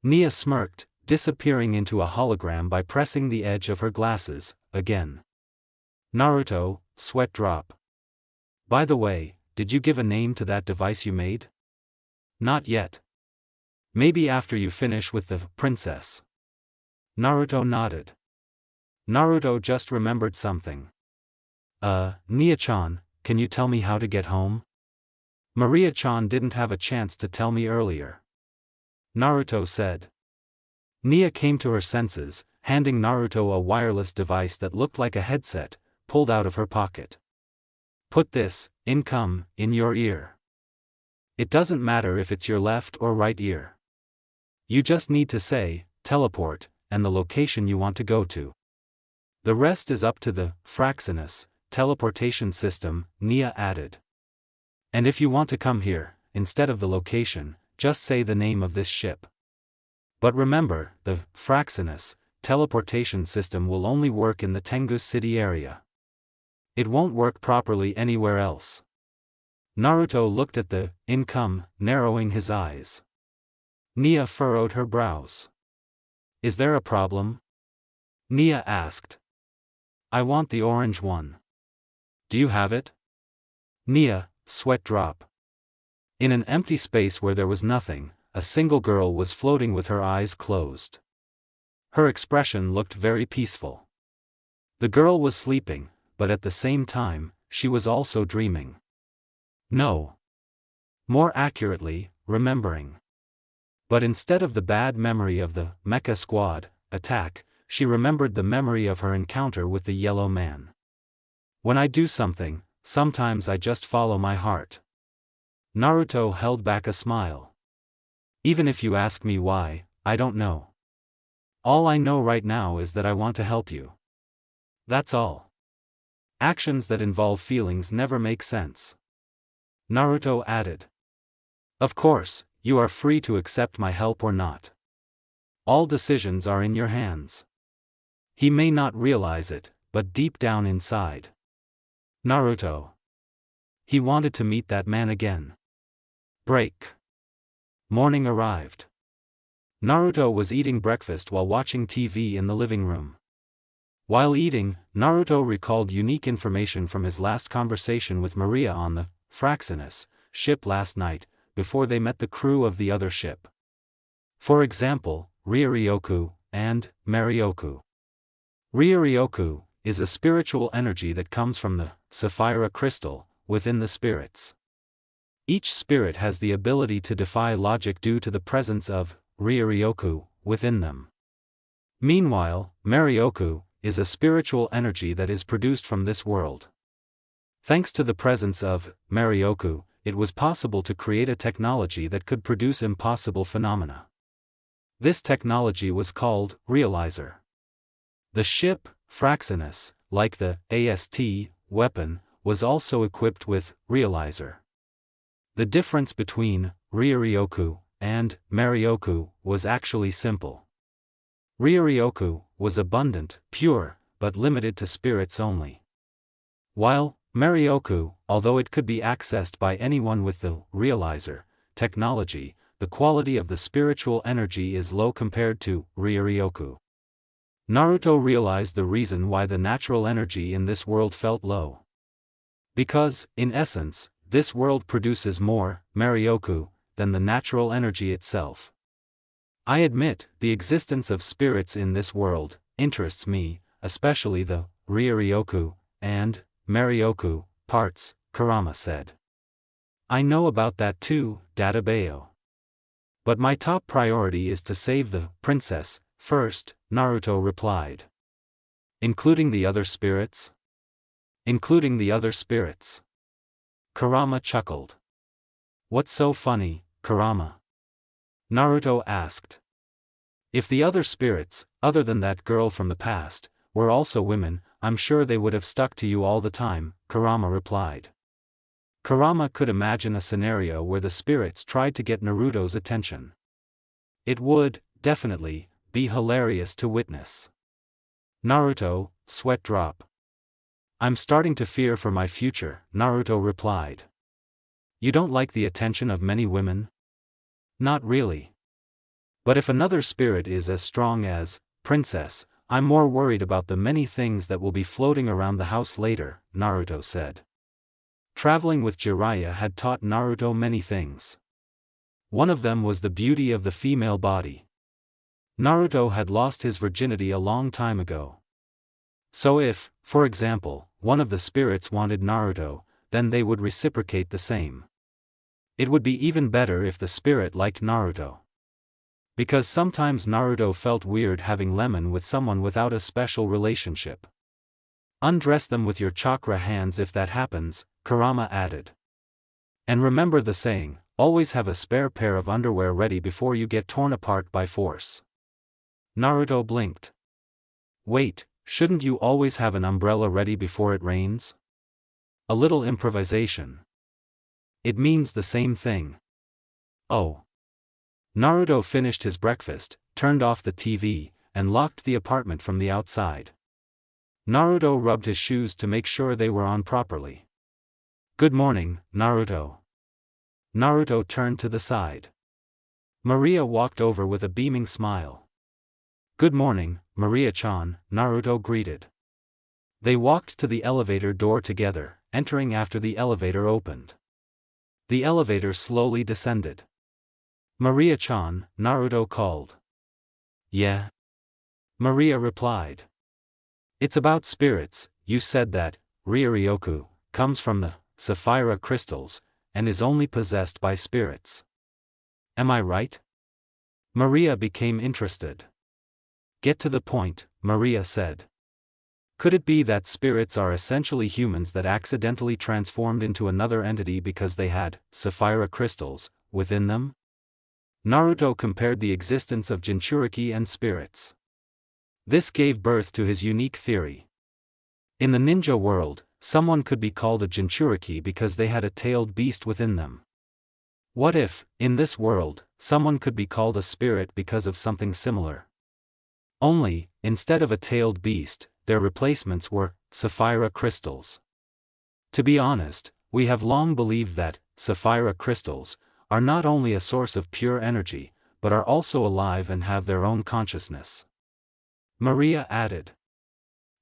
Nia smirked, disappearing into a hologram by pressing the edge of her glasses, again. Naruto, sweat drop. By the way, did you give a name to that device you made? Not yet. Maybe after you finish with the princess. Naruto nodded. Naruto just remembered something. Nia-chan, can you tell me how to get home? Maria-chan didn't have a chance to tell me earlier. Naruto said. Nia came to her senses, handing Naruto a wireless device that looked like a headset, pulled out of her pocket. Put this, in your ear. It doesn't matter if it's your left or right ear. You just need to say, teleport, and the location you want to go to. The rest is up to the Fraxinus teleportation system, Nia added. And if you want to come here, instead of the location, just say the name of this ship. But remember, the Fraxinus teleportation system will only work in the Tengu City area. It won't work properly anywhere else. Naruto looked at the income, narrowing his eyes. Nia furrowed her brows. Is there a problem? Nia asked. I want the orange one. Do you have it? Nia, sweat drop. In an empty space where there was nothing, a single girl was floating with her eyes closed. Her expression looked very peaceful. The girl was sleeping, but at the same time, she was also dreaming. No. More accurately, remembering. But instead of the bad memory of the Mecha Squad attack, she remembered the memory of her encounter with the yellow man. When I do something, sometimes I just follow my heart. Naruto held back a smile. Even if you ask me why, I don't know. All I know right now is that I want to help you. That's all. Actions that involve feelings never make sense. Naruto added. Of course, you are free to accept my help or not. All decisions are in your hands. He may not realize it, but deep down inside. Naruto. He wanted to meet that man again. Break. Morning arrived. Naruto was eating breakfast while watching TV in the living room. While eating, Naruto recalled unique information from his last conversation with Maria on the Fraxinus ship last night, before they met the crew of the other ship. For example, Ryuryoku and Marioku. Ryuryoku is a spiritual energy that comes from the Sapphira crystal within the spirits. Each spirit has the ability to defy logic due to the presence of Ryuryoku within them. Meanwhile, Marioku is a spiritual energy that is produced from this world. Thanks to the presence of Marioku, it was possible to create a technology that could produce impossible phenomena. This technology was called Realizer. The ship, Fraxinus, like the AST weapon, was also equipped with Realizer. The difference between Ryuryoku and Marioku was actually simple. Ryuryoku was abundant, pure, but limited to spirits only. While Marioku, although it could be accessed by anyone with the Realizer technology, the quality of the spiritual energy is low compared to Ryuryoku. Naruto realized the reason why the natural energy in this world felt low. Because, in essence, this world produces more Marioku than the natural energy itself. I admit, the existence of spirits in this world interests me, especially the Ryuryoku and Marioku parts, Kurama said. I know about that too, Databeo. But my top priority is to save the princess first, Naruto replied. Including the other spirits? Including the other spirits. Kurama chuckled. What's so funny, Kurama? Naruto asked. If the other spirits, other than that girl from the past, were also women, I'm sure they would have stuck to you all the time, Kurama replied. Kurama could imagine a scenario where the spirits tried to get Naruto's attention. It would, definitely, be hilarious to witness. Naruto, sweat drop. I'm starting to fear for my future, Naruto replied. You don't like the attention of many women? Not really. But if another spirit is as strong as Princess, I'm more worried about the many things that will be floating around the house later, Naruto said. Traveling with Jiraiya had taught Naruto many things. One of them was the beauty of the female body. Naruto had lost his virginity a long time ago. So if, for example, one of the spirits wanted Naruto, then they would reciprocate the same. It would be even better if the spirit liked Naruto. Because sometimes Naruto felt weird having lemon with someone without a special relationship. Undress them with your chakra hands if that happens, Kurama added. And remember the saying, always have a spare pair of underwear ready before you get torn apart by force. Naruto blinked. Wait, shouldn't you always have an umbrella ready before it rains? A little improvisation. It means the same thing. Oh. Naruto finished his breakfast, turned off the TV, and locked the apartment from the outside. Naruto rubbed his shoes to make sure they were on properly. Good morning, Naruto. Naruto turned to the side. Maria walked over with a beaming smile. Good morning, Maria-chan, Naruto greeted. They walked to the elevator door together, entering after the elevator opened. The elevator slowly descended. Maria-chan, Naruto called. Yeah? Maria replied. It's about spirits. You said that Ryoryoku comes from the sapphire crystals, and is only possessed by spirits. Am I right? Maria became interested. Get to the point, Maria said. Could it be that spirits are essentially humans that accidentally transformed into another entity because they had sapphire crystals within them? Naruto compared the existence of Jinchuriki and spirits. This gave birth to his unique theory. In the ninja world, someone could be called a Jinchuriki because they had a tailed beast within them. What if, in this world, someone could be called a spirit because of something similar? Only, instead of a tailed beast, their replacements were sapphire crystals. To be honest, we have long believed that sapphire crystals are not only a source of pure energy, but are also alive and have their own consciousness. Maria added.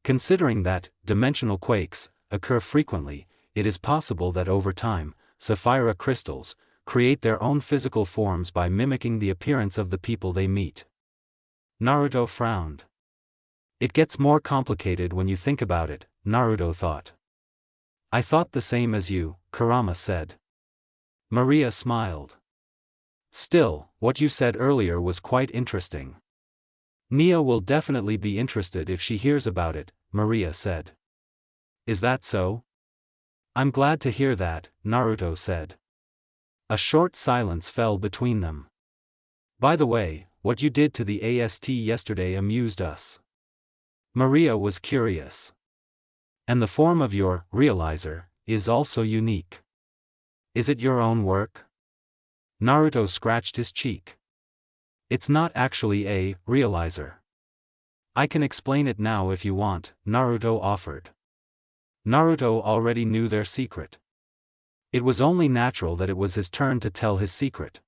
Considering that dimensional quakes occur frequently, it is possible that over time, sapphire crystals create their own physical forms by mimicking the appearance of the people they meet. Naruto frowned. It gets more complicated when you think about it, Naruto thought. I thought the same as you, Kurama said. Maria smiled. Still, what you said earlier was quite interesting. Nia will definitely be interested if she hears about it, Maria said. Is that so? I'm glad to hear that, Naruto said. A short silence fell between them. By the way, what you did to the AST yesterday amused us. Maria was curious. And the form of your realizer is also unique. Is it your own work? Naruto scratched his cheek. It's not actually a realizer. I can explain it now if you want, Naruto offered. Naruto already knew their secret. It was only natural that it was his turn to tell his secret.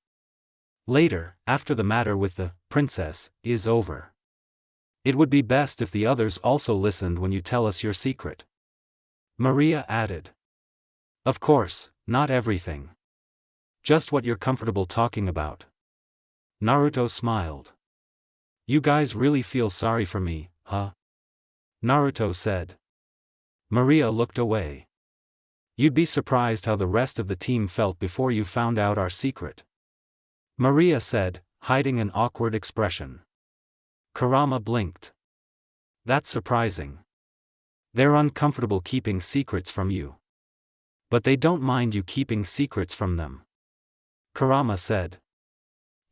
Later, after the matter with the princess is over. It would be best if the others also listened when you tell us your secret. Maria added. Of course, not everything. Just what you're comfortable talking about. Naruto smiled. You guys really feel sorry for me, huh? Naruto said. Maria looked away. You'd be surprised how the rest of the team felt before you found out our secret. Maria said, hiding an awkward expression. Kurama blinked. That's surprising. They're uncomfortable keeping secrets from you. But they don't mind you keeping secrets from them. Kurama said.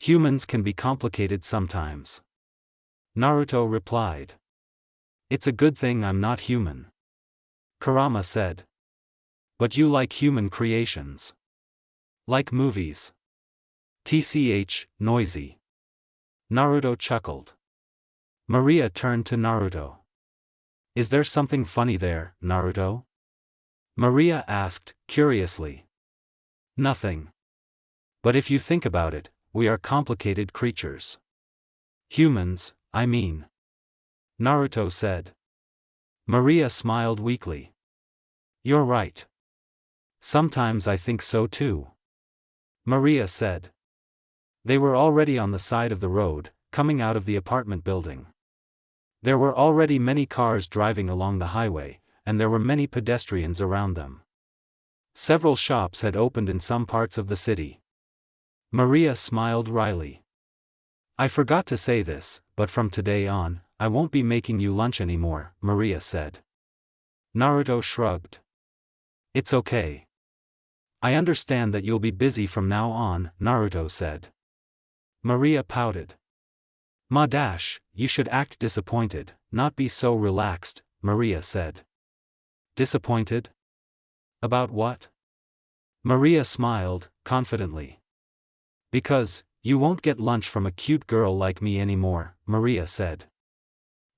Humans can be complicated sometimes. Naruto replied. It's a good thing I'm not human. Kurama said. But you like human creations. Like movies. TCH, noisy. Naruto chuckled. Maria turned to Naruto. Is there something funny there, Naruto? Maria asked, curiously. Nothing. But if you think about it, we are complicated creatures. Humans, I mean. Naruto said. Maria smiled weakly. You're right. Sometimes I think so too. Maria said. They were already on the side of the road, coming out of the apartment building. There were already many cars driving along the highway, and there were many pedestrians around them. Several shops had opened in some parts of the city. Maria smiled wryly. I forgot to say this, but from today on, I won't be making you lunch anymore, Maria said. Naruto shrugged. It's okay. I understand that you'll be busy from now on, Naruto said. Maria pouted. You should act disappointed, not be so relaxed, Maria said. Disappointed? About what? Maria smiled, confidently. Because, you won't get lunch from a cute girl like me anymore, Maria said.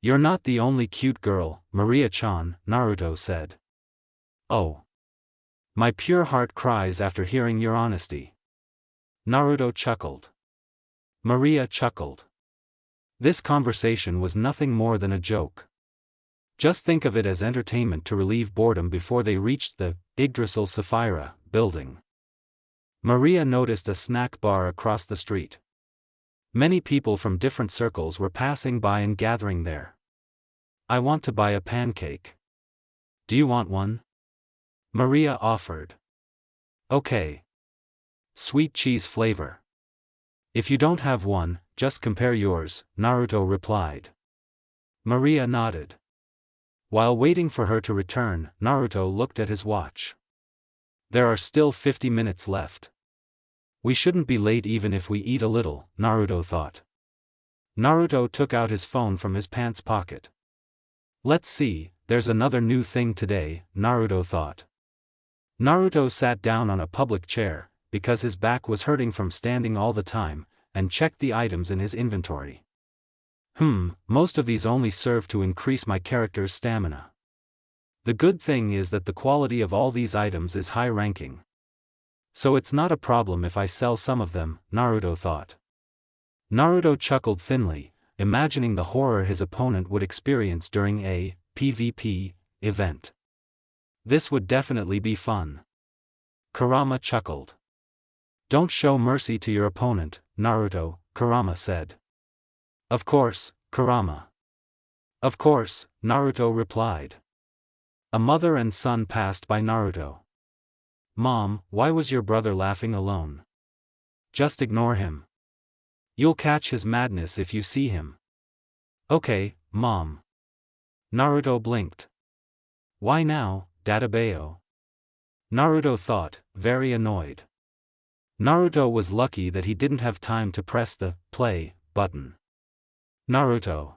You're not the only cute girl, Maria-chan, Naruto said. Oh. My pure heart cries after hearing your honesty. Naruto chuckled. Maria chuckled. This conversation was nothing more than a joke. Just think of it as entertainment to relieve boredom before they reached the Yggdrasil Sapphira building. Maria noticed a snack bar across the street. Many people from different circles were passing by and gathering there. I want to buy a pancake. Do you want one? Maria offered. Okay. Sweet cheese flavor. If you don't have one, just compare yours, Naruto replied. Maria nodded. While waiting for her to return, Naruto looked at his watch. There are still 50 minutes left. We shouldn't be late even if we eat a little, Naruto thought. Naruto took out his phone from his pants pocket. Let's see, there's another new thing today, Naruto thought. Naruto sat down on a public chair, because his back was hurting from standing all the time, and checked the items in his inventory. Most of these only serve to increase my character's stamina. The good thing is that the quality of all these items is high ranking. So it's not a problem if I sell some of them, Naruto thought. Naruto chuckled thinly, imagining the horror his opponent would experience during a PvP event. This would definitely be fun. Kurama chuckled. Don't show mercy to your opponent, Naruto, Kurama said. Of course, Kurama. Of course, Naruto replied. A mother and son passed by Naruto. Mom, why was your brother laughing alone? Just ignore him. You'll catch his madness if you see him. Okay, Mom. Naruto blinked. Why now, Databeo? Naruto thought, very annoyed. Naruto was lucky that he didn't have time to press the play button. Naruto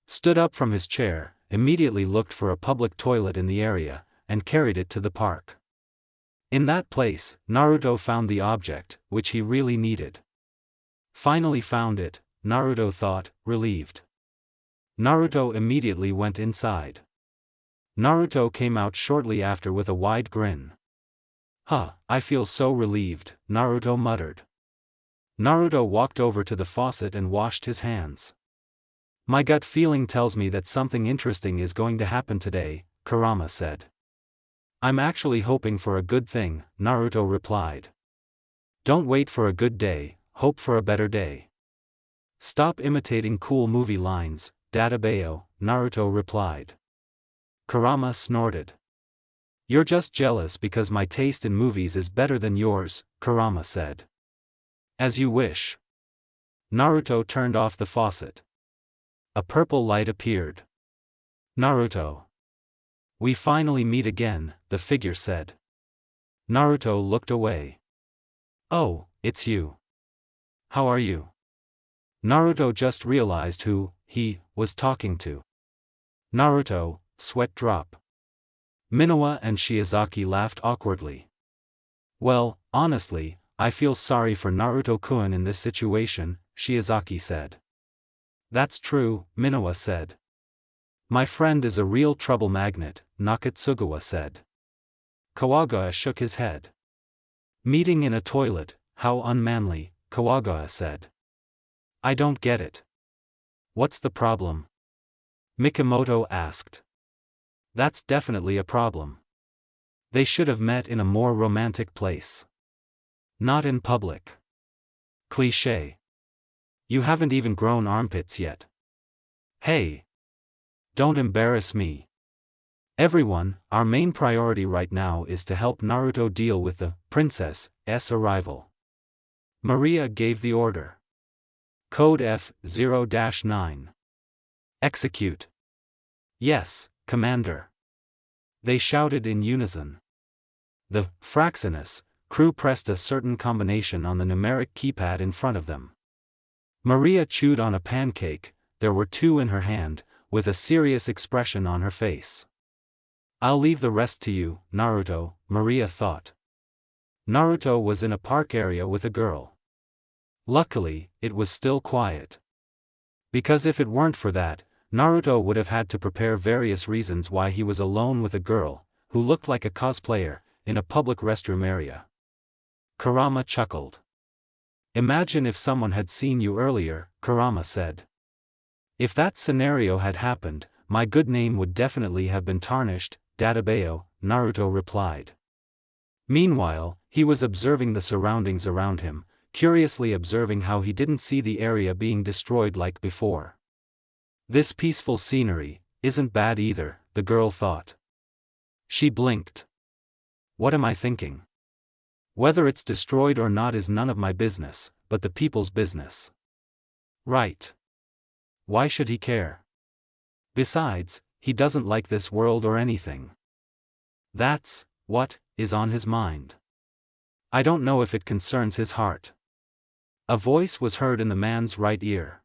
stood up from his chair, immediately looked for a public toilet in the area, and carried it to the park. In that place, Naruto found the object, which he really needed. Finally found it, Naruto thought, relieved. Naruto immediately went inside. Naruto came out shortly after with a wide grin. I feel so relieved, Naruto muttered. Naruto walked over to the faucet and washed his hands. My gut feeling tells me that something interesting is going to happen today, Kurama said. I'm actually hoping for a good thing, Naruto replied. Don't wait for a good day, hope for a better day. Stop imitating cool movie lines, Databeo, Naruto replied. Kurama snorted. You're just jealous because my taste in movies is better than yours, Kurama said. As you wish. Naruto turned off the faucet. A purple light appeared. Naruto. We finally meet again, the figure said. Naruto looked away. Oh, it's you. How are you? Naruto just realized who he was talking to. Naruto, sweat drop. Minowa and Shiozaki laughed awkwardly. Well, honestly, I feel sorry for Naruto-kun in this situation, Shiozaki said. That's true, Minowa said. My friend is a real trouble magnet, Nakatsugawa said. Kawagawa shook his head. Meeting in a toilet, how unmanly, Kawagawa said. I don't get it. What's the problem? Mikimoto asked. That's definitely a problem. They should have met in a more romantic place. Not in public. Cliché. You haven't even grown armpits yet. Hey! Don't embarrass me. Everyone, our main priority right now is to help Naruto deal with the princess's arrival. Maria gave the order. Code F0-9. Execute. Yes, Commander. They shouted in unison. The Fraxinus crew pressed a certain combination on the numeric keypad in front of them. Maria chewed on a pancake, there were two in her hand, with a serious expression on her face. I'll leave the rest to you, Naruto, Maria thought. Naruto was in a park area with a girl. Luckily, it was still quiet. Because if it weren't for that, Naruto would have had to prepare various reasons why he was alone with a girl, who looked like a cosplayer, in a public restroom area. Kurama chuckled. Imagine if someone had seen you earlier, Kurama said. If that scenario had happened, my good name would definitely have been tarnished, Databeo, Naruto replied. Meanwhile, he was observing the surroundings around him, curiously observing how he didn't see the area being destroyed like before. This peaceful scenery isn't bad either, the girl thought. She blinked. What am I thinking? Whether it's destroyed or not is none of my business, but the people's business. Right. Why should he care? Besides, he doesn't like this world or anything. That's what is on his mind. I don't know if it concerns his heart. A voice was heard in the man's right ear.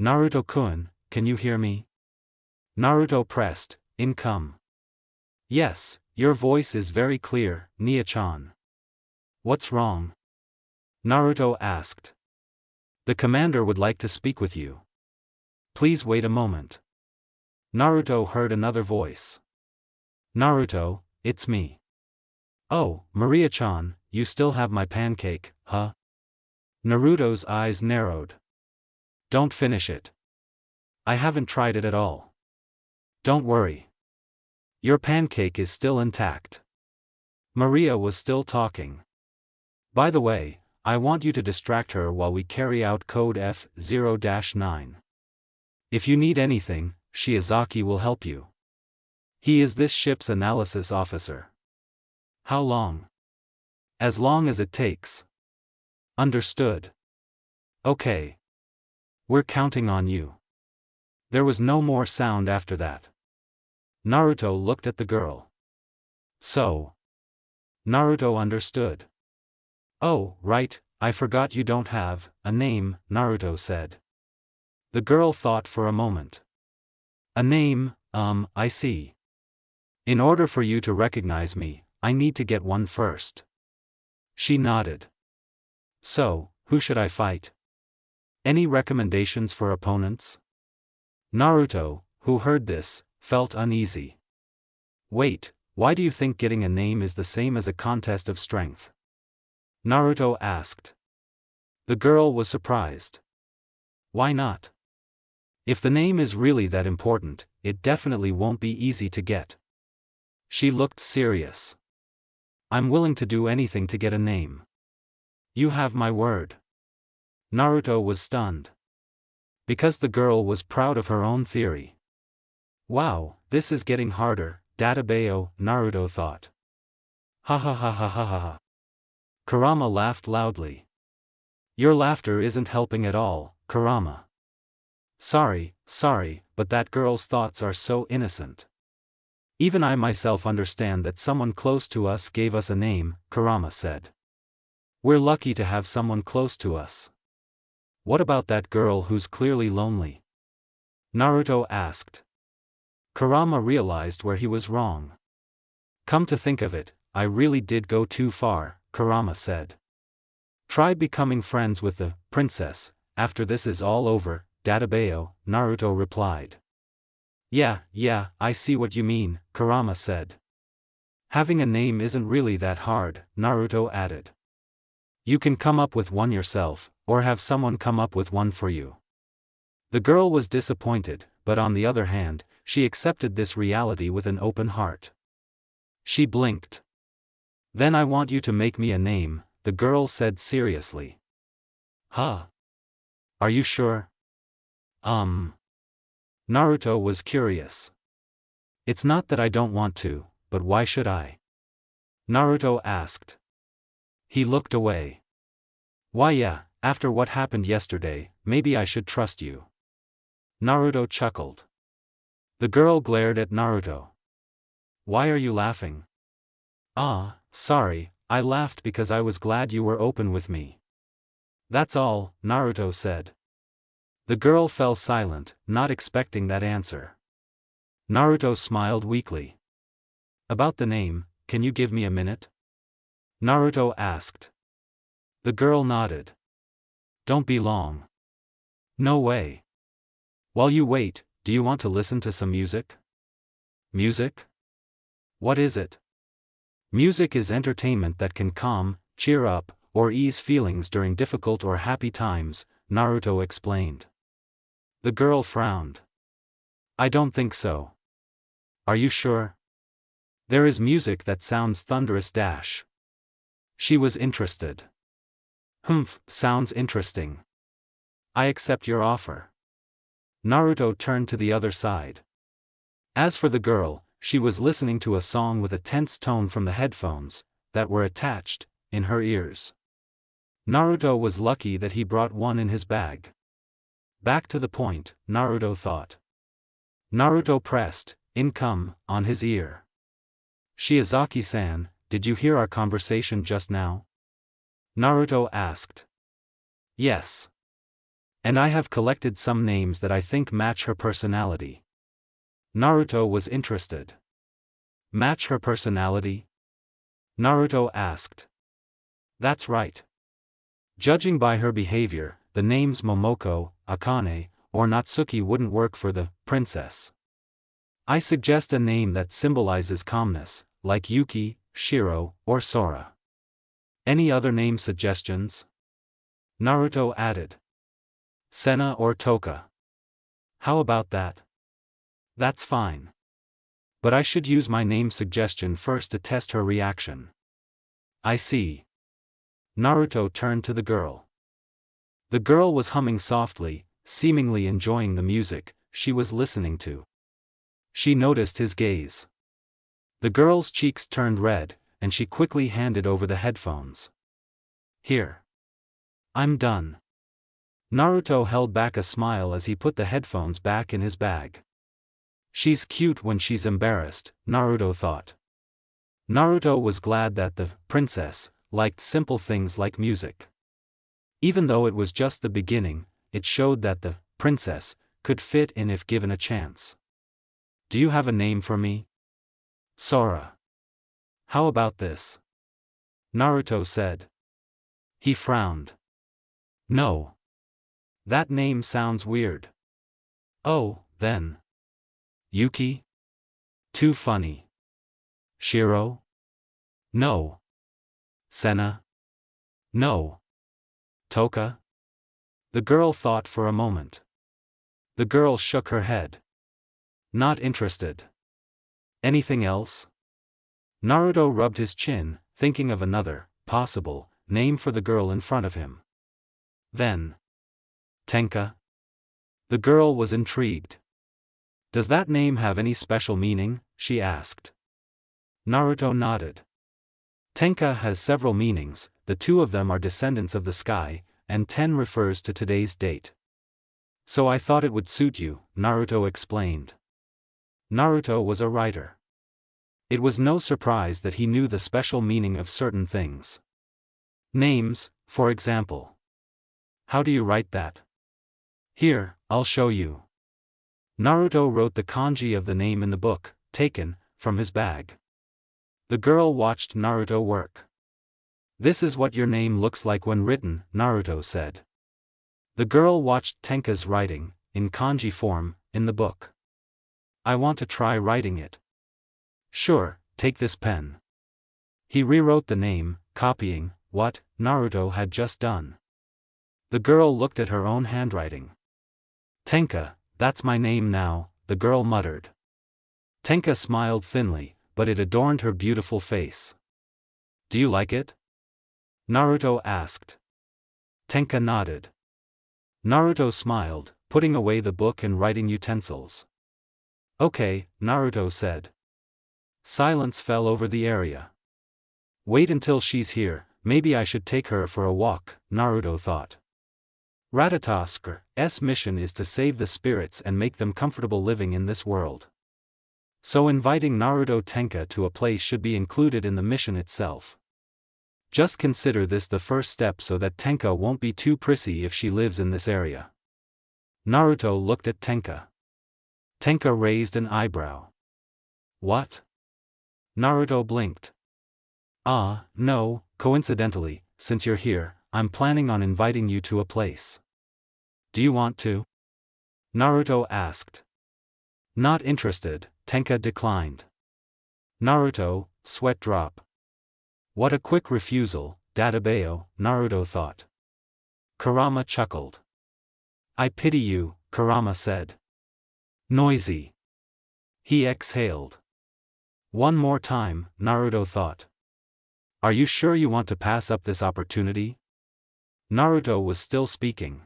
Naruto-kun, can you hear me? Naruto pressed, "Come." Yes, your voice is very clear, Nia-chan. What's wrong? Naruto asked. The commander would like to speak with you. Please wait a moment. Naruto heard another voice. Naruto, it's me. Oh, Maria-chan, you still have my pancake, huh? Naruto's eyes narrowed. Don't finish it. I haven't tried it at all. Don't worry. Your pancake is still intact. Maria was still talking. By the way, I want you to distract her while we carry out code F0-9. If you need anything, Shiozaki will help you. He is this ship's analysis officer. How long? As long as it takes. Understood. Okay. We're counting on you. There was no more sound after that. Naruto looked at the girl. So. Naruto understood. Oh, right, I forgot you don't have a name, Naruto said. The girl thought for a moment. A name, I see. In order for you to recognize me, I need to get one first. She nodded. So, who should I fight? Any recommendations for opponents? Naruto, who heard this, felt uneasy. Wait, why do you think getting a name is the same as a contest of strength? Naruto asked. The girl was surprised. Why not? If the name is really that important, it definitely won't be easy to get. She looked serious. I'm willing to do anything to get a name. You have my word. Naruto was stunned. Because the girl was proud of her own theory. Wow, this is getting harder, Databeo, Naruto thought. Ha ha ha ha ha ha ha. Kurama laughed loudly. Your laughter isn't helping at all, Kurama. Sorry, but that girl's thoughts are so innocent. Even I myself understand that someone close to us gave us a name, Kurama said. We're lucky to have someone close to us. What about that girl who's clearly lonely? Naruto asked. Kurama realized where he was wrong. Come to think of it, I really did go too far, Kurama said. Try becoming friends with the princess, after this is all over, Databeo, Naruto replied. Yeah, I see what you mean, Kurama said. Having a name isn't really that hard, Naruto added. You can come up with one yourself, or have someone come up with one for you. The girl was disappointed, but on the other hand, she accepted this reality with an open heart. She blinked. Then I want you to make me a name, the girl said seriously. Huh? Are you sure? Naruto was curious. It's not that I don't want to, but why should I? Naruto asked. He looked away. Why yeah, after what happened yesterday, maybe I should trust you. Naruto chuckled. The girl glared at Naruto. Why are you laughing? Sorry, I laughed because I was glad you were open with me. That's all, Naruto said. The girl fell silent, not expecting that answer. Naruto smiled weakly. About the name, can you give me a minute? Naruto asked. The girl nodded. Don't be long. No way. While you wait, do you want to listen to some music? Music? What is it? Music is entertainment that can calm, cheer up, or ease feelings during difficult or happy times, Naruto explained. The girl frowned. I don't think so. Are you sure? There is music that sounds thunderous dash. She was interested. Humph, sounds interesting. I accept your offer. Naruto turned to the other side. As for the girl, she was listening to a song with a tense tone from the headphones that were attached in her ears. Naruto was lucky that he brought one in his bag. Back to the point, Naruto thought. Naruto pressed income on his ear. Shiozaki-san, did you hear our conversation just now? Naruto asked. Yes. And I have collected some names that I think match her personality. Naruto was interested. Match her personality? Naruto asked. That's right. Judging by her behavior, the names Momoko, Akane, or Natsuki wouldn't work for the princess. I suggest a name that symbolizes calmness, like Yuki, Shiro, or Sora. Any other name suggestions? Naruto added. Senna or Toka. How about that? That's fine. But I should use my name suggestion first to test her reaction. I see. Naruto turned to the girl. The girl was humming softly, seemingly enjoying the music she was listening to. She noticed his gaze. The girl's cheeks turned red, and she quickly handed over the headphones. Here. I'm done. Naruto held back a smile as he put the headphones back in his bag. She's cute when she's embarrassed, Naruto thought. Naruto was glad that the princess liked simple things like music. Even though it was just the beginning, it showed that the princess could fit in if given a chance. Do you have a name for me? Sora. How about this? Naruto said. He frowned. No. That name sounds weird. Oh, then. Yuki? Too funny. Shiro? No. Senna? No. Toka? The girl thought for a moment. The girl shook her head. Not interested. Anything else? Naruto rubbed his chin, thinking of another, possible, name for the girl in front of him. Then. Tenka? The girl was intrigued. Does that name have any special meaning? She asked. Naruto nodded. Tenka has several meanings, the two of them are descendants of the sky, and 10 refers to today's date. So I thought it would suit you, Naruto explained. Naruto was a writer. It was no surprise that he knew the special meaning of certain things. Names, for example. How do you write that? Here, I'll show you. Naruto wrote the kanji of the name in the book, taken from his bag. The girl watched Naruto work. This is what your name looks like when written, Naruto said. The girl watched Tenka's writing, in kanji form, in the book. I want to try writing it. Sure, take this pen. He rewrote the name, copying what Naruto had just done. The girl looked at her own handwriting. Tenka, that's my name now, the girl muttered. Tenka smiled thinly, but it adorned her beautiful face. Do you like it? Naruto asked. Tenka nodded. Naruto smiled, putting away the book and writing utensils. Okay, Naruto said. Silence fell over the area. Wait until she's here, maybe I should take her for a walk, Naruto thought. Ratatosk's mission is to save the spirits and make them comfortable living in this world. So inviting Naruto Tenka to a place should be included in the mission itself. Just consider this the first step so that Tenka won't be too prissy if she lives in this area. Naruto looked at Tenka. Tenka raised an eyebrow. What? Naruto blinked. No, coincidentally, since you're here, I'm planning on inviting you to a place. Do you want to? Naruto asked. Not interested, Tenka declined. Naruto, sweat drop. What a quick refusal, Databeo, Naruto thought. Kurama chuckled. I pity you, Kurama said. Noisy. He exhaled. One more time, Naruto thought. Are you sure you want to pass up this opportunity? Naruto was still speaking.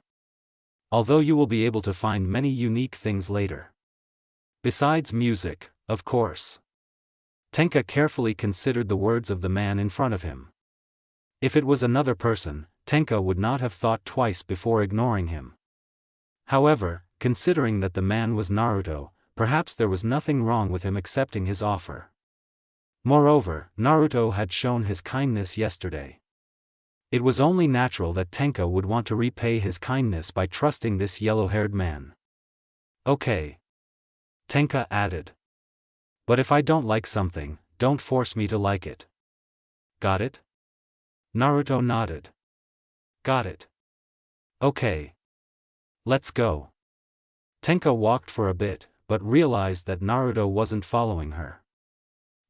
Although you will be able to find many unique things later. Besides music, of course. Tenka carefully considered the words of the man in front of him. If it was another person, Tenka would not have thought twice before ignoring him. However, considering that the man was Naruto, perhaps there was nothing wrong with him accepting his offer. Moreover, Naruto had shown his kindness yesterday. It was only natural that Tenka would want to repay his kindness by trusting this yellow-haired man. Okay. Tenka added. But if I don't like something, don't force me to like it. Got it? Naruto nodded. Got it. Okay. Let's go. Tenka walked for a bit, but realized that Naruto wasn't following her.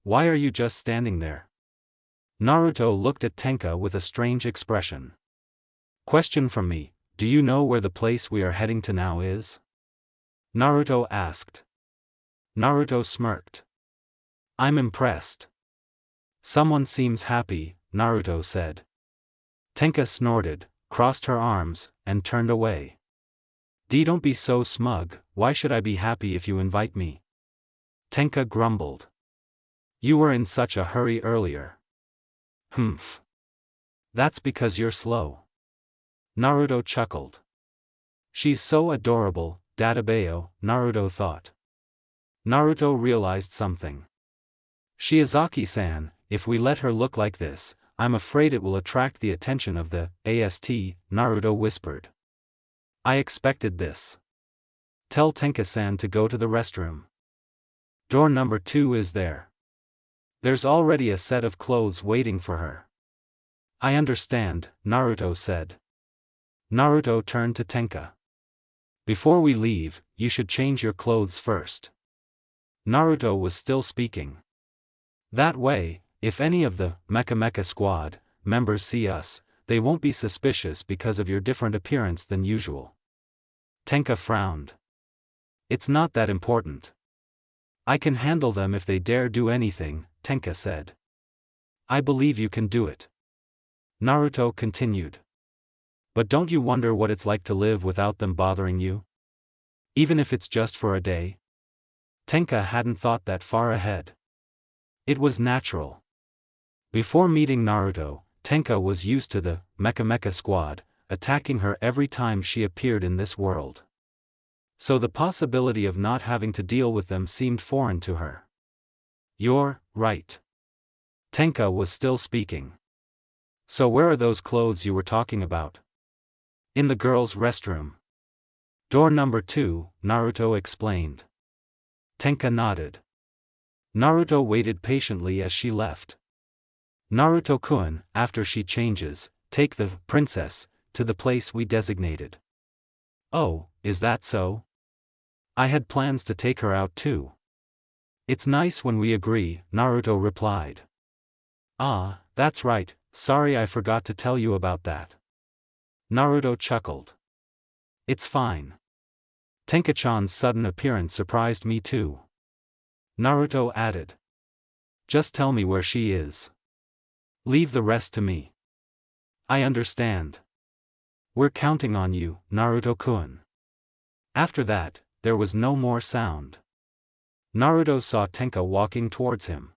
Why are you just standing there? Naruto looked at Tenka with a strange expression. Question from me, do you know where the place we are heading to now is? Naruto asked. Naruto smirked. I'm impressed. Someone seems happy, Naruto said. Tenka snorted, crossed her arms, and turned away. Don't be so smug, why should I be happy if you invite me? Tenka grumbled. You were in such a hurry earlier. Humph. That's because you're slow. Naruto chuckled. She's so adorable, Databeo, Naruto thought. Naruto realized something. Shiozaki-san, if we let her look like this, I'm afraid it will attract the attention of the AST, Naruto whispered. I expected this. Tell Tenka-san to go to the restroom. Door number 2 is there. There's already a set of clothes waiting for her. I understand, Naruto said. Naruto turned to Tenka. Before we leave, you should change your clothes first. Naruto was still speaking. That way, if any of the Mecha Squad members see us, they won't be suspicious because of your different appearance than usual. Tenka frowned. It's not that important. I can handle them if they dare do anything, Tenka said. I believe you can do it. Naruto continued. But don't you wonder what it's like to live without them bothering you? Even if it's just for a day? Tenka hadn't thought that far ahead. It was natural. Before meeting Naruto, Tenka was used to the Mecha Squad, attacking her every time she appeared in this world. So the possibility of not having to deal with them seemed foreign to her. You're right. Tenka was still speaking. So where are those clothes you were talking about? In the girls' restroom. Door number 2, Naruto explained. Tenka nodded. Naruto waited patiently as she left. Naruto-kun, after she changes, take the princess to the place we designated. Oh, is that so? I had plans to take her out too. It's nice when we agree, Naruto replied. Ah, that's right, sorry I forgot to tell you about that. Naruto chuckled. It's fine. Tenka-chan's sudden appearance surprised me too. Naruto added. Just tell me where she is. Leave the rest to me. I understand. We're counting on you, Naruto-kun. After that, there was no more sound. Naruto saw Tenka walking towards him.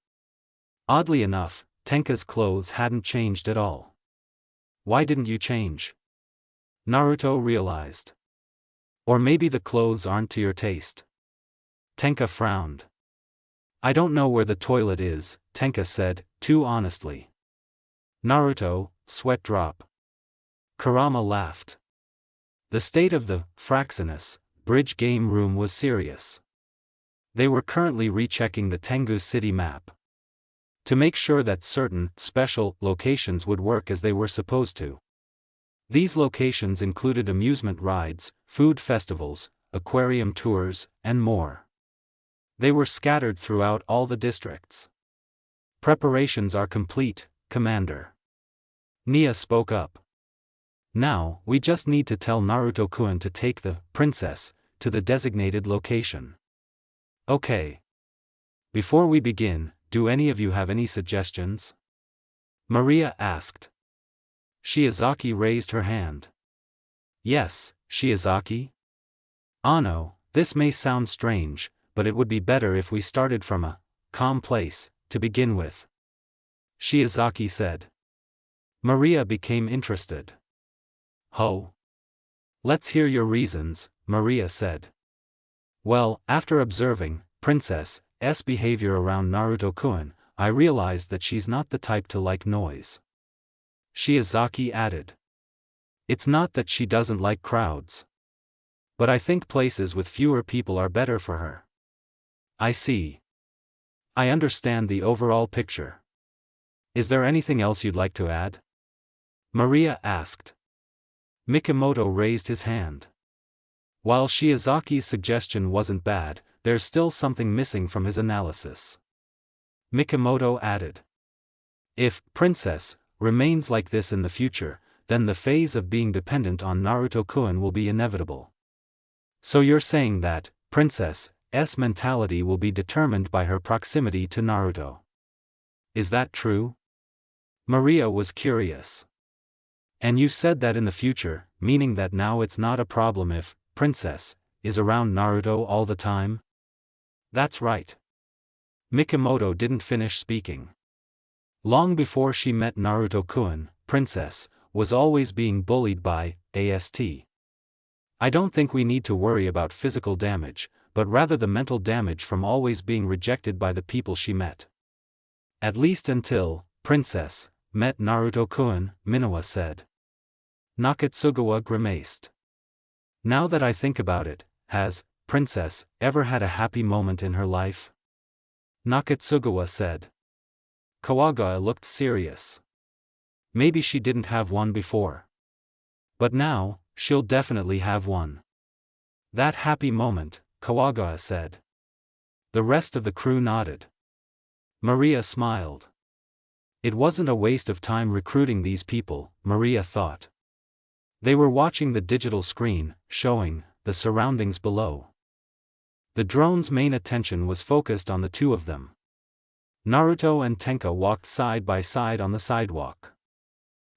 Oddly enough, Tenka's clothes hadn't changed at all. Why didn't you change? Naruto realized. Or maybe the clothes aren't to your taste. Tenka frowned. I don't know where the toilet is, Tenka said, too honestly. Naruto, sweat drop. Kurama laughed. The state of the Fraxinus bridge game room was serious. They were currently rechecking the Tengu City map to make sure that certain special locations would work as they were supposed to. These locations included amusement rides, food festivals, aquarium tours, and more. They were scattered throughout all the districts. Preparations are complete, Commander. Nia spoke up. Now, we just need to tell Naruto-kun to take the princess to the designated location. Okay. Before we begin, do any of you have any suggestions? Maria asked. Shiozaki raised her hand. Yes, Shiozaki? Ano, this may sound strange, but it would be better if we started from a calm place to begin with, Shiozaki said. Maria became interested. Ho! Let's hear your reasons, Maria said. Well, after observing Princess S behavior around Naruto-kun, I realized that she's not the type to like noise. Shiozaki added. It's not that she doesn't like crowds. But I think places with fewer people are better for her. I see. I understand the overall picture. Is there anything else you'd like to add? Maria asked. Mikimoto raised his hand. While Shiozaki's suggestion wasn't bad, there's still something missing from his analysis. Mikimoto added. If Princess remains like this in the future, then the phase of being dependent on Naruto-kun will be inevitable. So you're saying that Princess S mentality will be determined by her proximity to Naruto. Is that true? Maria was curious. And you said that in the future, meaning that now it's not a problem if Princess is around Naruto all the time? That's right. Mikimoto didn't finish speaking. Long before she met Naruto-kun, Princess was always being bullied by AST. I don't think we need to worry about physical damage, but rather the mental damage from always being rejected by the people she met. At least until Princess met Naruto-kun, Minawa said. Nakatsugawa grimaced. Now that I think about it, has Princess ever had a happy moment in her life? Nakatsugawa said. Kawaga looked serious. Maybe she didn't have one before. But now, she'll definitely have one. That happy moment, Kawaga said. The rest of the crew nodded. Maria smiled. It wasn't a waste of time recruiting these people, Maria thought. They were watching the digital screen, showing the surroundings below. The drone's main attention was focused on the two of them. Naruto and Tenka walked side by side on the sidewalk.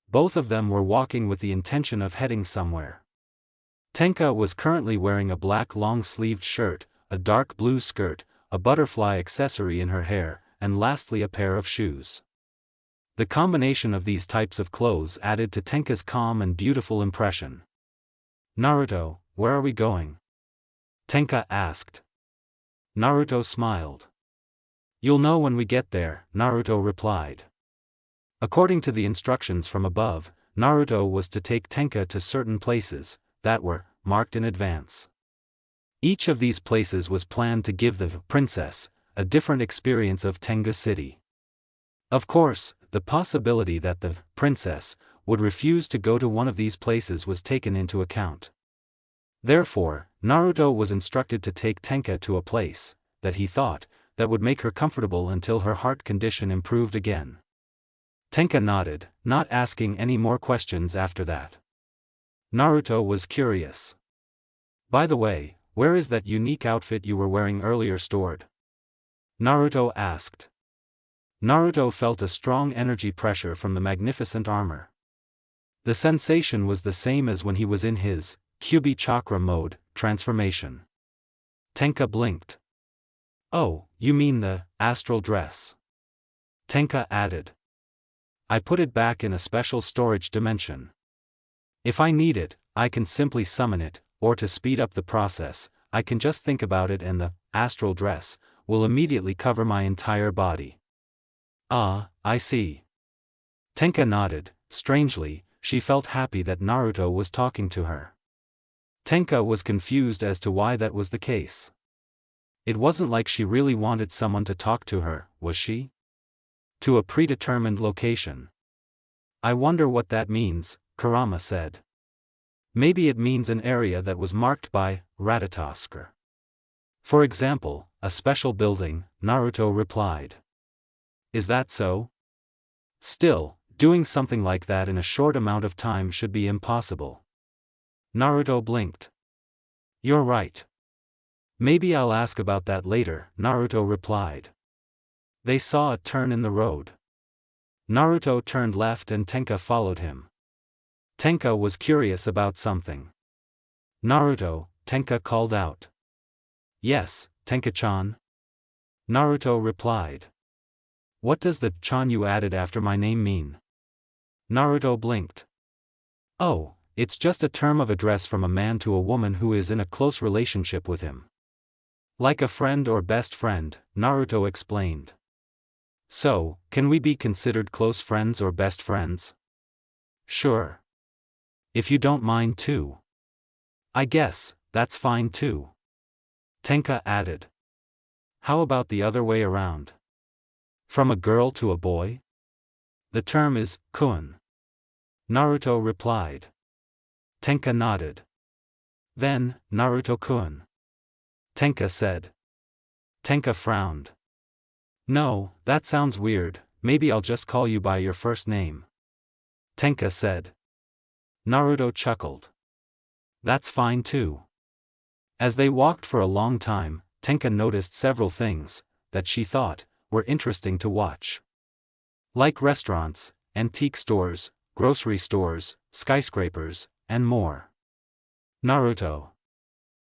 Both of them were walking with the intention of heading somewhere. Tenka was currently wearing a black long-sleeved shirt, a dark blue skirt, a butterfly accessory in her hair, and lastly a pair of shoes. The combination of these types of clothes added to Tenka's calm and beautiful impression. Naruto, where are we going? Tenka asked. Naruto smiled. You'll know when we get there, Naruto replied. According to the instructions from above, Naruto was to take Tenka to certain places that were marked in advance. Each of these places was planned to give the princess a different experience of Tenga City. Of course, the possibility that the princess would refuse to go to one of these places was taken into account. Therefore, Naruto was instructed to take Tenka to a place that he thought that would make her comfortable until her heart condition improved again. Tenka nodded, not asking any more questions after that. Naruto was curious. By the way, where is that unique outfit you were wearing earlier stored? Naruto asked. Naruto felt a strong energy pressure from the magnificent armor. The sensation was the same as when he was in his Kyubi chakra mode transformation. Tenka blinked. Oh, you mean the astral dress? Tenka added. I put it back in a special storage dimension. If I need it, I can simply summon it, or to speed up the process, I can just think about it and the astral dress will immediately cover my entire body. Ah, I see. Tenka nodded. Strangely, she felt happy that Naruto was talking to her. Tenka was confused as to why that was the case. It wasn't like she really wanted someone to talk to her, was she? To a predetermined location. I wonder what that means, Kurama said. Maybe it means an area that was marked by Ratatosker. For example, a special building, Naruto replied. Is that so? Still, doing something like that in a short amount of time should be impossible. Naruto blinked. You're right. Maybe I'll ask about that later, Naruto replied. They saw a turn in the road. Naruto turned left and Tenka followed him. Tenka was curious about something. Naruto, Tenka called out. Yes, Tenka-chan. Naruto replied. What does the chan you added after my name mean? Naruto blinked. Oh, it's just a term of address from a man to a woman who is in a close relationship with him. Like a friend or best friend, Naruto explained. So, can we be considered close friends or best friends? Sure. If you don't mind too. I guess, that's fine too. Tenka added. How about the other way around? From a girl to a boy? The term is kun. Naruto replied. Tenka nodded. Then, Naruto-kun. Tenka said. Tenka frowned. No, that sounds weird, maybe I'll just call you by your first name. Tenka said. Naruto chuckled. That's fine too. As they walked for a long time, Tenka noticed several things that she thought were interesting to watch. Like restaurants, antique stores, grocery stores, skyscrapers, and more. Naruto.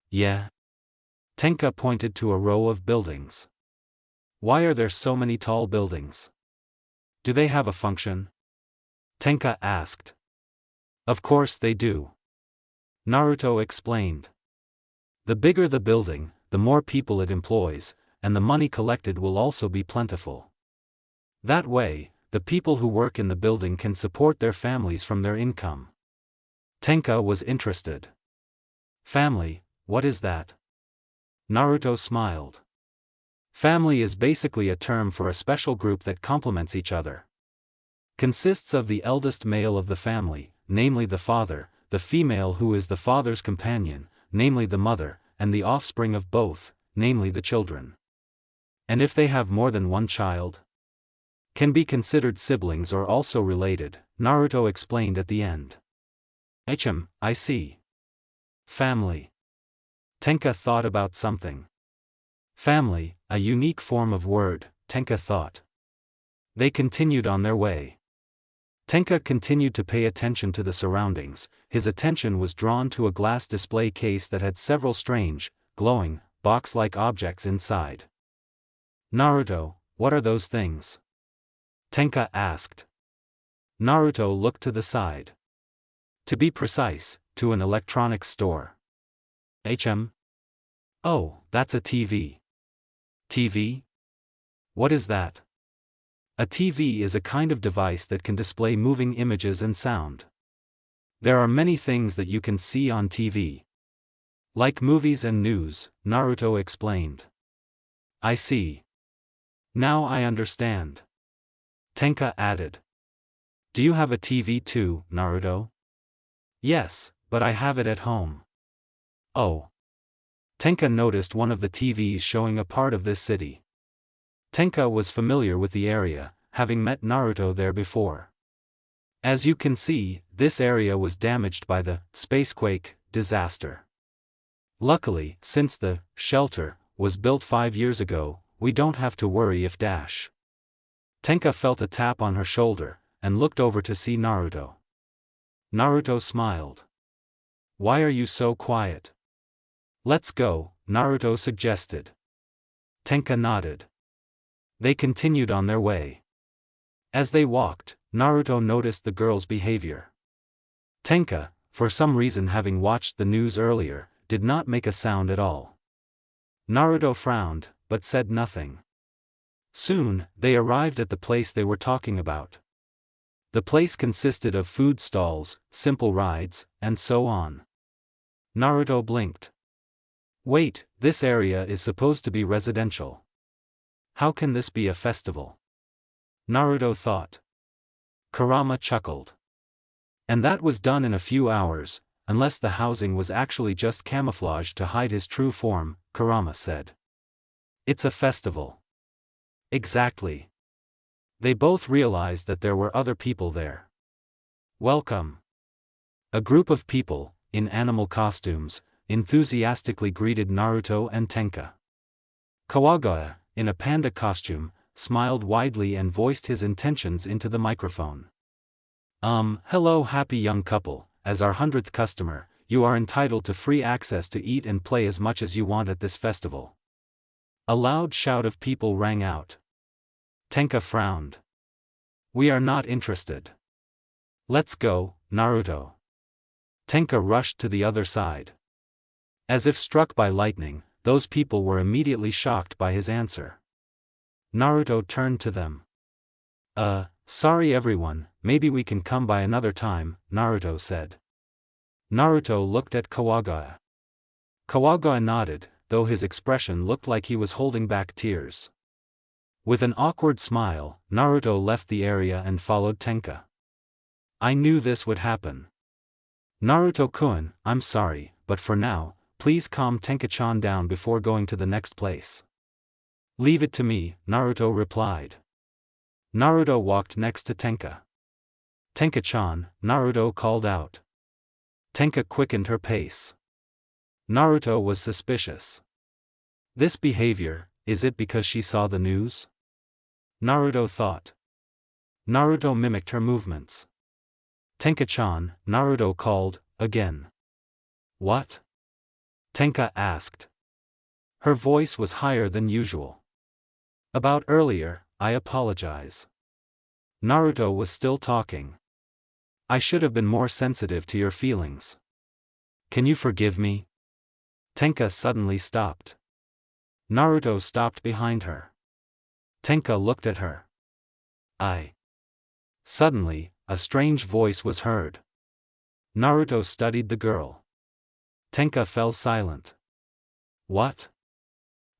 Yeah. Tenka pointed to a row of buildings. Why are there so many tall buildings? Do they have a function? Tenka asked. Of course they do. Naruto explained. The bigger the building, the more people it employs, and the money collected will also be plentiful. That way, the people who work in the building can support their families from their income. Tenka was interested. Family, what is that? Naruto smiled. Family is basically a term for a special group that complements each other. Consists of the eldest male of the family, namely the father, the female who is the father's companion, namely the mother, and the offspring of both, namely the children. And if they have more than one child? Can be considered siblings or also related, Naruto explained at the end. I see. Family. Tenka thought about something. Family, a unique form of word, Tenka thought. They continued on their way. Tenka continued to pay attention to the surroundings. His attention was drawn to a glass display case that had several strange, glowing, box-like objects inside. Naruto, what are those things? Tenka asked. Naruto looked to the side. To be precise, to an electronics store. Oh, that's a TV. TV? What is that? A TV is a kind of device that can display moving images and sound. There are many things that you can see on TV. Like movies and news, Naruto explained. I see. Now I understand. Tenka added. Do you have a TV too, Naruto? Yes, but I have it at home. Oh. Tenka noticed one of the TVs showing a part of this city. Tenka was familiar with the area, having met Naruto there before. As you can see, this area was damaged by the spacequake disaster. Luckily, since the shelter was built 5 years ago, we don't have to worry if dash. Tenka felt a tap on her shoulder, and looked over to see Naruto. Naruto smiled. Why are you so quiet? Let's go, Naruto suggested. Tenka nodded. They continued on their way. As they walked, Naruto noticed the girl's behavior. Tenka, for some reason having watched the news earlier, did not make a sound at all. Naruto frowned, but said nothing. Soon, they arrived at the place they were talking about. The place consisted of food stalls, simple rides, and so on. Naruto blinked. Wait, this area is supposed to be residential. How can this be a festival? Naruto thought. Kurama chuckled. And that was done in a few hours, unless the housing was actually just camouflaged to hide his true form, Kurama said. It's a festival. Exactly. They both realized that there were other people there. Welcome. A group of people, in animal costumes, enthusiastically greeted Naruto and Tenka. Kawagawa, in a panda costume, smiled widely and voiced his intentions into the microphone. Hello happy young couple, as our 100th customer, you are entitled to free access to eat and play as much as you want at this festival. A loud shout of people rang out. Tenka frowned. We are not interested. Let's go, Naruto. Tenka rushed to the other side. As if struck by lightning, those people were immediately shocked by his answer. Naruto turned to them. Sorry everyone, maybe we can come by another time, Naruto said. Naruto looked at Kawagawa. Kawagawa nodded, though his expression looked like he was holding back tears. With an awkward smile, Naruto left the area and followed Tenka. I knew this would happen. Naruto-kun, I'm sorry, but for now, please calm Tenka-chan down before going to the next place. Leave it to me, Naruto replied. Naruto walked next to Tenka. Tenka-chan, Naruto called out. Tenka quickened her pace. Naruto was suspicious. This behavior, is it because she saw the news? Naruto thought. Naruto mimicked her movements. Tenka-chan, Naruto called, again. What? Tenka asked. Her voice was higher than usual. About earlier, I apologize. Naruto was still talking. I should have been more sensitive to your feelings. Can you forgive me? Tenka suddenly stopped. Naruto stopped behind her. Tenka looked at her. Suddenly, a strange voice was heard. Naruto studied the girl. Tenka fell silent. What?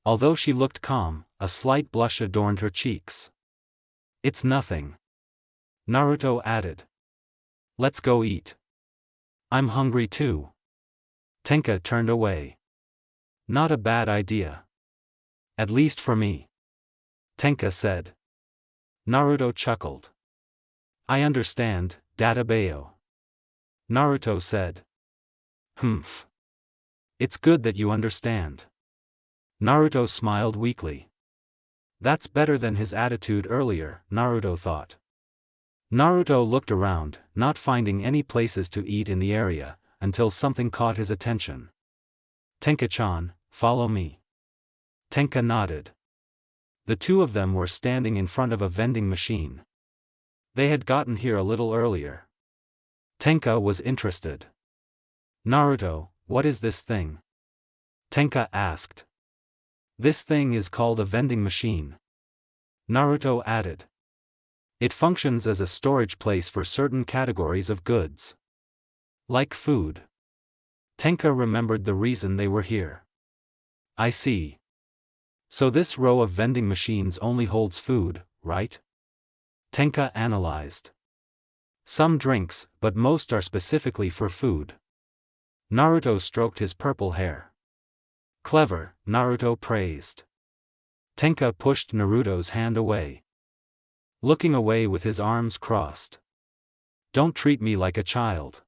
Although she looked calm, a slight blush adorned her cheeks. It's nothing. Naruto added. Let's go eat. I'm hungry too. Tenka turned away. Not a bad idea. At least for me. Tenka said. Naruto chuckled. I understand, Databayo. Naruto said. Humph. It's good that you understand. Naruto smiled weakly. That's better than his attitude earlier, Naruto thought. Naruto looked around, not finding any places to eat in the area, until something caught his attention. Tenka-chan, follow me. Tenka nodded. The two of them were standing in front of a vending machine. They had gotten here a little earlier. Tenka was interested. Naruto, what is this thing? Tenka asked. This thing is called a vending machine. Naruto added. It functions as a storage place for certain categories of goods. Like food. Tenka remembered the reason they were here. I see. So this row of vending machines only holds food, right? Tenka analyzed. Some drinks, but most are specifically for food. Naruto stroked his purple hair. Clever, Naruto praised. Tenka pushed Naruto's hand away. Looking away with his arms crossed. Don't treat me like a child.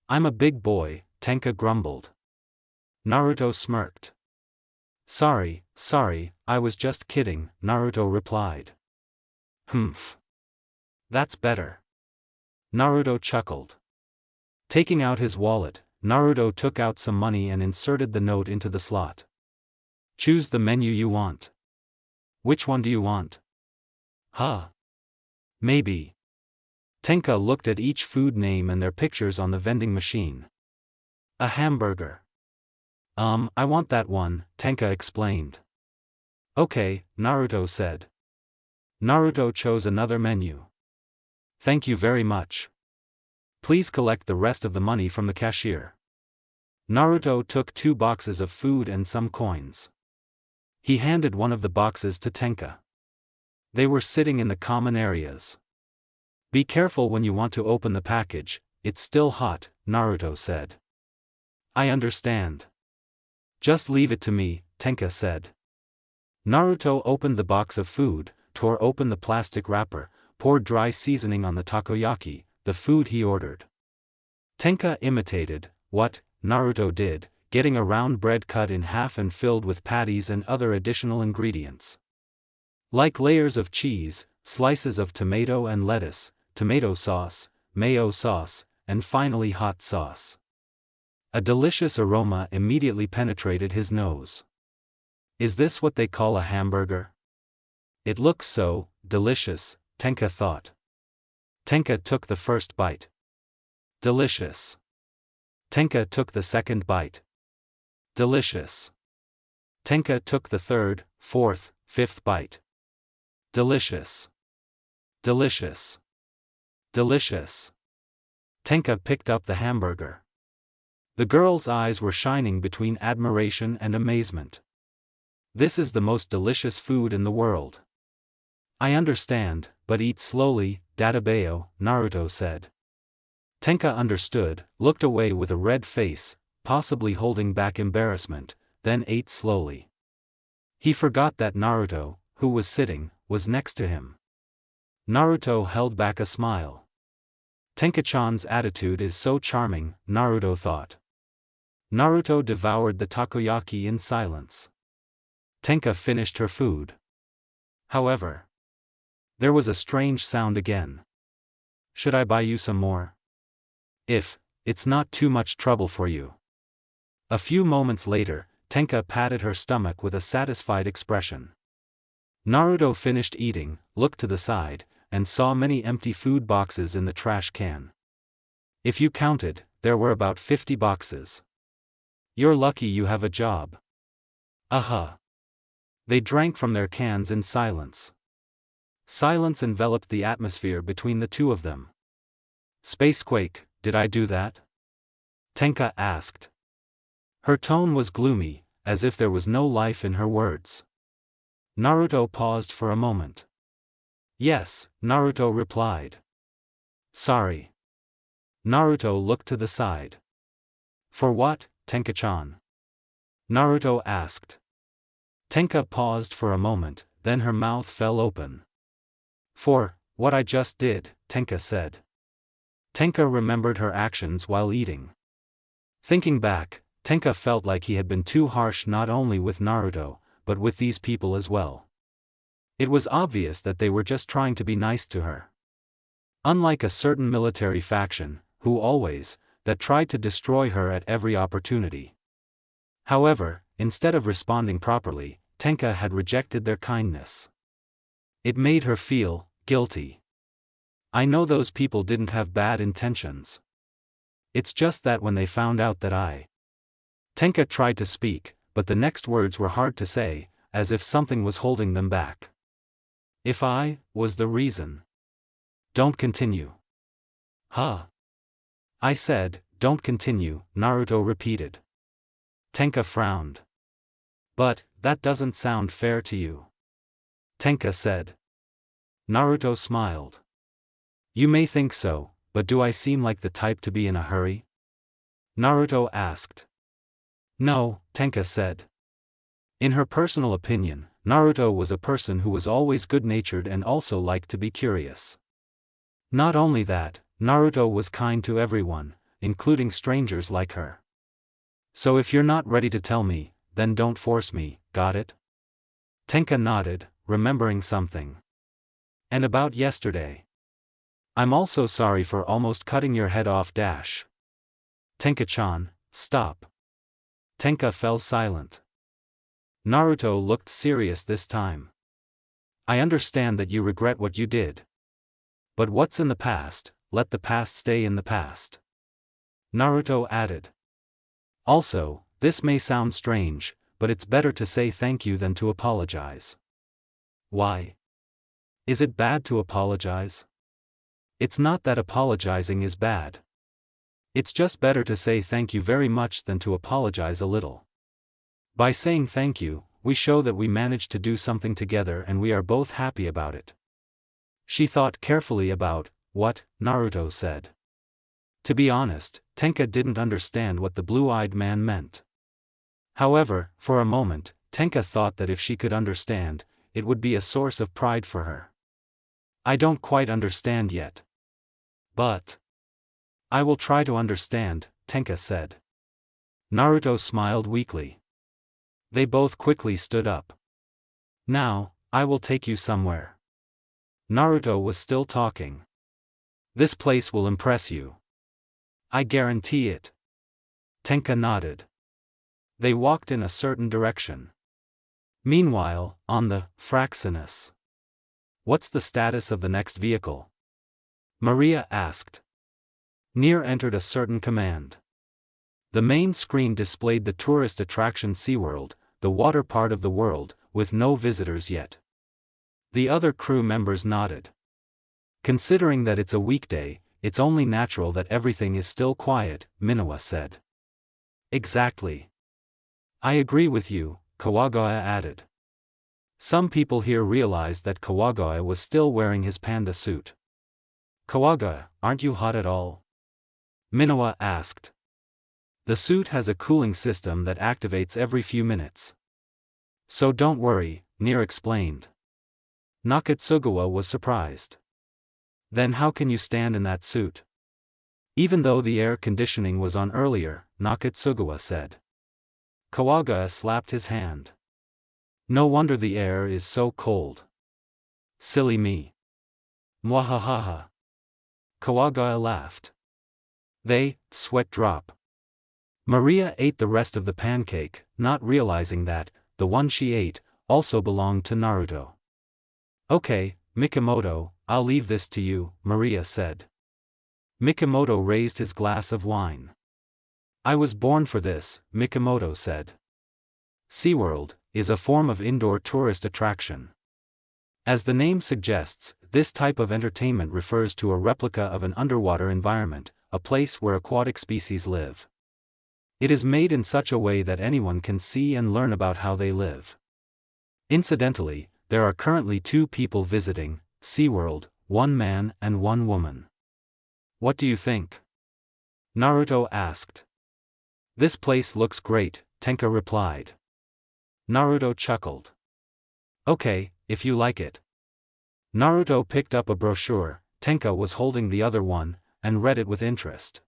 I'm a big boy, Tenka grumbled. Naruto smirked. Sorry, I was just kidding, Naruto replied. Humph. That's better. Naruto chuckled. Taking out his wallet, Naruto took out some money and inserted the note into the slot. Choose the menu you want. Which one do you want? Huh? Maybe. Tenka looked at each food name and their pictures on the vending machine. A hamburger. I want that one, Tenka explained. Okay, Naruto said. Naruto chose another menu. Thank you very much. Please collect the rest of the money from the cashier. Naruto took 2 boxes of food and some coins. He handed one of the boxes to Tenka. They were sitting in the common areas. Be careful when you want to open the package, it's still hot, Naruto said. I understand. Just leave it to me, Tenka said. Naruto opened the box of food, tore open the plastic wrapper, poured dry seasoning on the takoyaki, the food he ordered. Tenka imitated what Naruto did, getting a round bread cut in half and filled with patties and other additional ingredients. Like layers of cheese, slices of tomato and lettuce, tomato sauce, mayo sauce, and finally hot sauce. A delicious aroma immediately penetrated his nose. Is this what they call a hamburger? It looks so delicious, Tenka thought. Tenka took the first bite. Delicious. Tenka took the second bite. Delicious. Tenka took the third, fourth, fifth bite. Delicious. Delicious. Delicious. Tenka picked up the hamburger. The girl's eyes were shining between admiration and amazement. This is the most delicious food in the world. I understand, but eat slowly, Databeo, Naruto said. Tenka understood, looked away with a red face, possibly holding back embarrassment, then ate slowly. He forgot that Naruto, who was sitting, was next to him. Naruto held back a smile. Tenka-chan's attitude is so charming, Naruto thought. Naruto devoured the takoyaki in silence. Tenka finished her food. However, there was a strange sound again. Should I buy you some more? If it's not too much trouble for you. A few moments later, Tenka patted her stomach with a satisfied expression. Naruto finished eating, looked to the side, and saw many empty food boxes in the trash can. If you counted, there were about 50 boxes. You're lucky you have a job. Aha. They drank from their cans in silence. Silence enveloped the atmosphere between the two of them. Spacequake, did I do that? Tenka asked. Her tone was gloomy, as if there was no life in her words. Naruto paused for a moment. Yes, Naruto replied. Sorry. Naruto looked to the side. For what, Tenka-chan? Naruto asked. Tenka paused for a moment, then her mouth fell open. For what I just did, Tenka said. Tenka remembered her actions while eating. Thinking back, Tenka felt like he had been too harsh not only with Naruto, but with these people as well. It was obvious that they were just trying to be nice to her. Unlike a certain military faction, who always, that tried to destroy her at every opportunity. However, instead of responding properly, Tenka had rejected their kindness. It made her feel guilty. I know those people didn't have bad intentions. It's just that when they found out that Tenka tried to speak, but the next words were hard to say, as if something was holding them back. If I was the reason. Don't continue. Huh? I said, don't continue, Naruto repeated. Tenka frowned. But, that doesn't sound fair to you. Tenka said. Naruto smiled. You may think so, but do I seem like the type to be in a hurry? Naruto asked. No, Tenka said. In her personal opinion, Naruto was a person who was always good-natured and also liked to be curious. Not only that, Naruto was kind to everyone, including strangers like her. So if you're not ready to tell me, then don't force me, got it? Tenka nodded, remembering something. And about yesterday. I'm also sorry for almost cutting your head off. Tenka-chan, stop. Tenka fell silent. Naruto looked serious this time. I understand that you regret what you did. But what's in the past, let the past stay in the past. Naruto added. Also, this may sound strange, but it's better to say thank you than to apologize. Why? Is it bad to apologize? It's not that apologizing is bad. It's just better to say thank you very much than to apologize a little. By saying thank you, we show that we managed to do something together and we are both happy about it. She thought carefully about what Naruto said. To be honest, Tenka didn't understand what the blue-eyed man meant. However, for a moment, Tenka thought that if she could understand, it would be a source of pride for her. I don't quite understand yet. But I will try to understand, Tenka said. Naruto smiled weakly. They both quickly stood up. Now, I will take you somewhere. Naruto was still talking. This place will impress you. I guarantee it. Tenka nodded. They walked in a certain direction. Meanwhile, on the Fraxinus. What's the status of the next vehicle? Maria asked. Nier entered a certain command. The main screen displayed the tourist attraction SeaWorld, the water part of the world, with no visitors yet. The other crew members nodded. Considering that it's a weekday, it's only natural that everything is still quiet, Minowa said. Exactly. I agree with you, Kawagawa added. Some people here realized that Kawagawa was still wearing his panda suit. Kawagawa, aren't you hot at all? Minowa asked. The suit has a cooling system that activates every few minutes. So don't worry, Nier explained. Nakatsugawa was surprised. Then how can you stand in that suit? Even though the air conditioning was on earlier, Nakatsugawa said. Kawagawa slapped his hand. No wonder the air is so cold. Silly me. Mwahahaha. Kawagawa laughed. They, sweat drop. Maria ate the rest of the pancake, not realizing that, the one she ate, also belonged to Naruto. Okay, Mikimoto, I'll leave this to you, Maria said. Mikimoto raised his glass of wine. I was born for this, Mikimoto said. SeaWorld is a form of indoor tourist attraction. As the name suggests, this type of entertainment refers to a replica of an underwater environment, a place where aquatic species live. It is made in such a way that anyone can see and learn about how they live. Incidentally, there are currently 2 people visiting SeaWorld, 1 man and 1 woman. What do you think? Naruto asked. This place looks great, Tenka replied. Naruto chuckled. Okay, if you like it. Naruto picked up a brochure, Tenka was holding the other one, and read it with interest.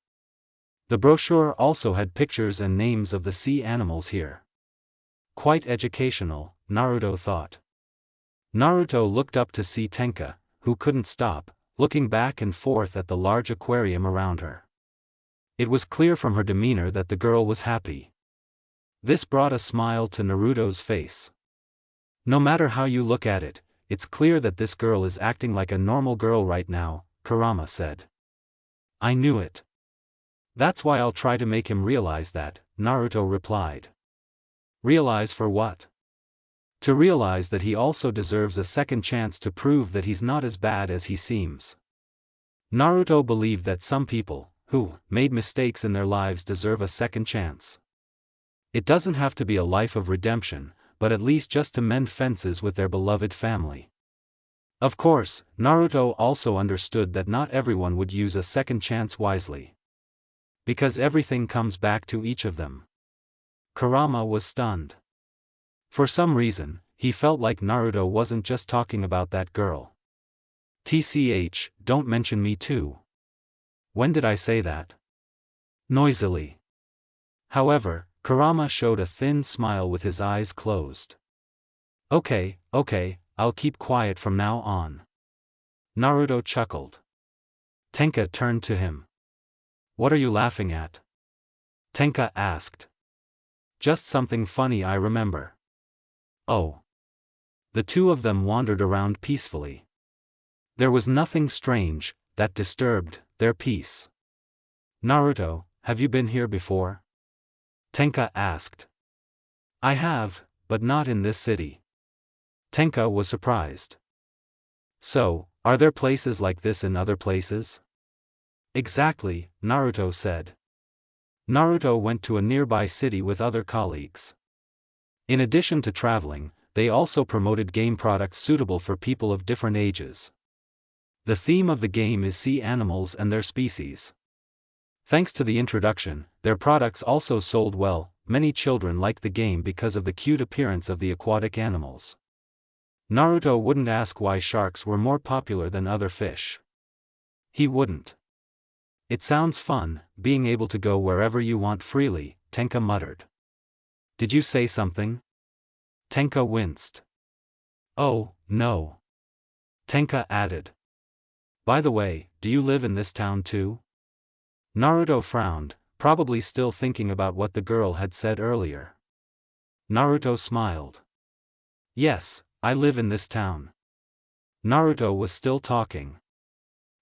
The brochure also had pictures and names of the sea animals here. Quite educational, Naruto thought. Naruto looked up to see Tenka, who couldn't stop, looking back and forth at the large aquarium around her. It was clear from her demeanor that the girl was happy. This brought a smile to Naruto's face. No matter how you look at it, it's clear that this girl is acting like a normal girl right now, Kurama said. I knew it. That's why I'll try to make him realize that, Naruto replied. Realize for what? To realize that he also deserves a second chance to prove that he's not as bad as he seems. Naruto believed that some people, who made mistakes in their lives, deserve a second chance. It doesn't have to be a life of redemption, but at least just to mend fences with their beloved family. Of course, Naruto also understood that not everyone would use a second chance wisely. Because everything comes back to each of them. Kurama was stunned. For some reason, he felt like Naruto wasn't just talking about that girl. TCH, don't mention me too. When did I say that? Noisily. However, Kurama showed a thin smile with his eyes closed. Okay, I'll keep quiet from now on. Naruto chuckled. Tenka turned to him. What are you laughing at? Tenka asked. Just something funny I remember. Oh. The 2 of them wandered around peacefully. There was nothing strange that disturbed their peace. Naruto, have you been here before? Tenka asked. I have, but not in this city. Tenka was surprised. So, are there places like this in other places? Exactly, Naruto said. Naruto went to a nearby city with other colleagues. In addition to traveling, they also promoted game products suitable for people of different ages. The theme of the game is sea animals and their species. Thanks to the introduction, their products also sold well. Many children liked the game because of the cute appearance of the aquatic animals. Naruto wouldn't ask why sharks were more popular than other fish. He wouldn't. It sounds fun, being able to go wherever you want freely, Tenka muttered. Did you say something? Tenka winced. Oh, no. Tenka added. By the way, do you live in this town too? Naruto frowned, probably still thinking about what the girl had said earlier. Naruto smiled. Yes, I live in this town. Naruto was still talking.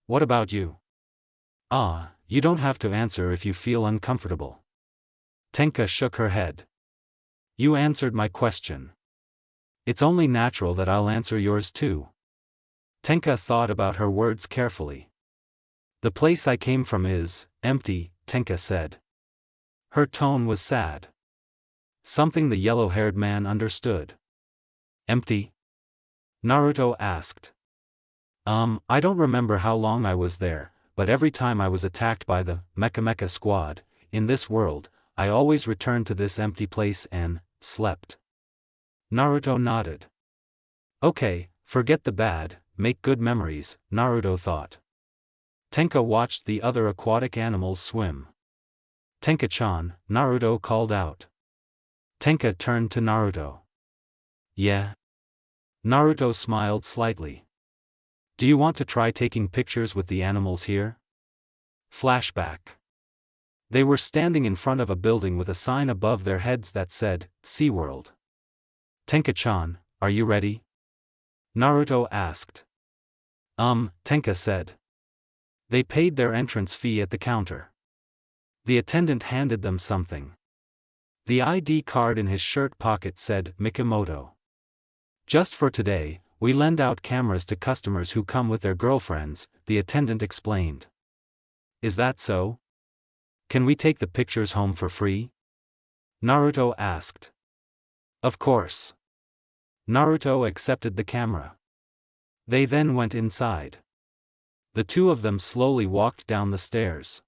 What about you? Ah, you don't have to answer if you feel uncomfortable. Tenka shook her head. You answered my question. It's only natural that I'll answer yours too. Tenka thought about her words carefully. The place I came from is empty, Tenka said. Her tone was sad. Something the yellow-haired man understood. Empty? Naruto asked. I don't remember how long I was there, but every time I was attacked by the Mecha squad, in this world, I always returned to this empty place and slept. Naruto nodded. Okay, forget the bad, make good memories, Naruto thought. Tenka watched the other aquatic animals swim. Tenka-chan, Naruto called out. Tenka turned to Naruto. Yeah? Naruto smiled slightly. Do you want to try taking pictures with the animals here? Flashback. They were standing in front of a building with a sign above their heads that said, SeaWorld. Tenka-chan, are you ready? Naruto asked. Tenka said. They paid their entrance fee at the counter. The attendant handed them something. The ID card in his shirt pocket said Mikimoto. Just for today, we lend out cameras to customers who come with their girlfriends, the attendant explained. Is that so? Can we take the pictures home for free? Naruto asked. Of course. Naruto accepted the camera. They then went inside. The two of them slowly walked down the stairs.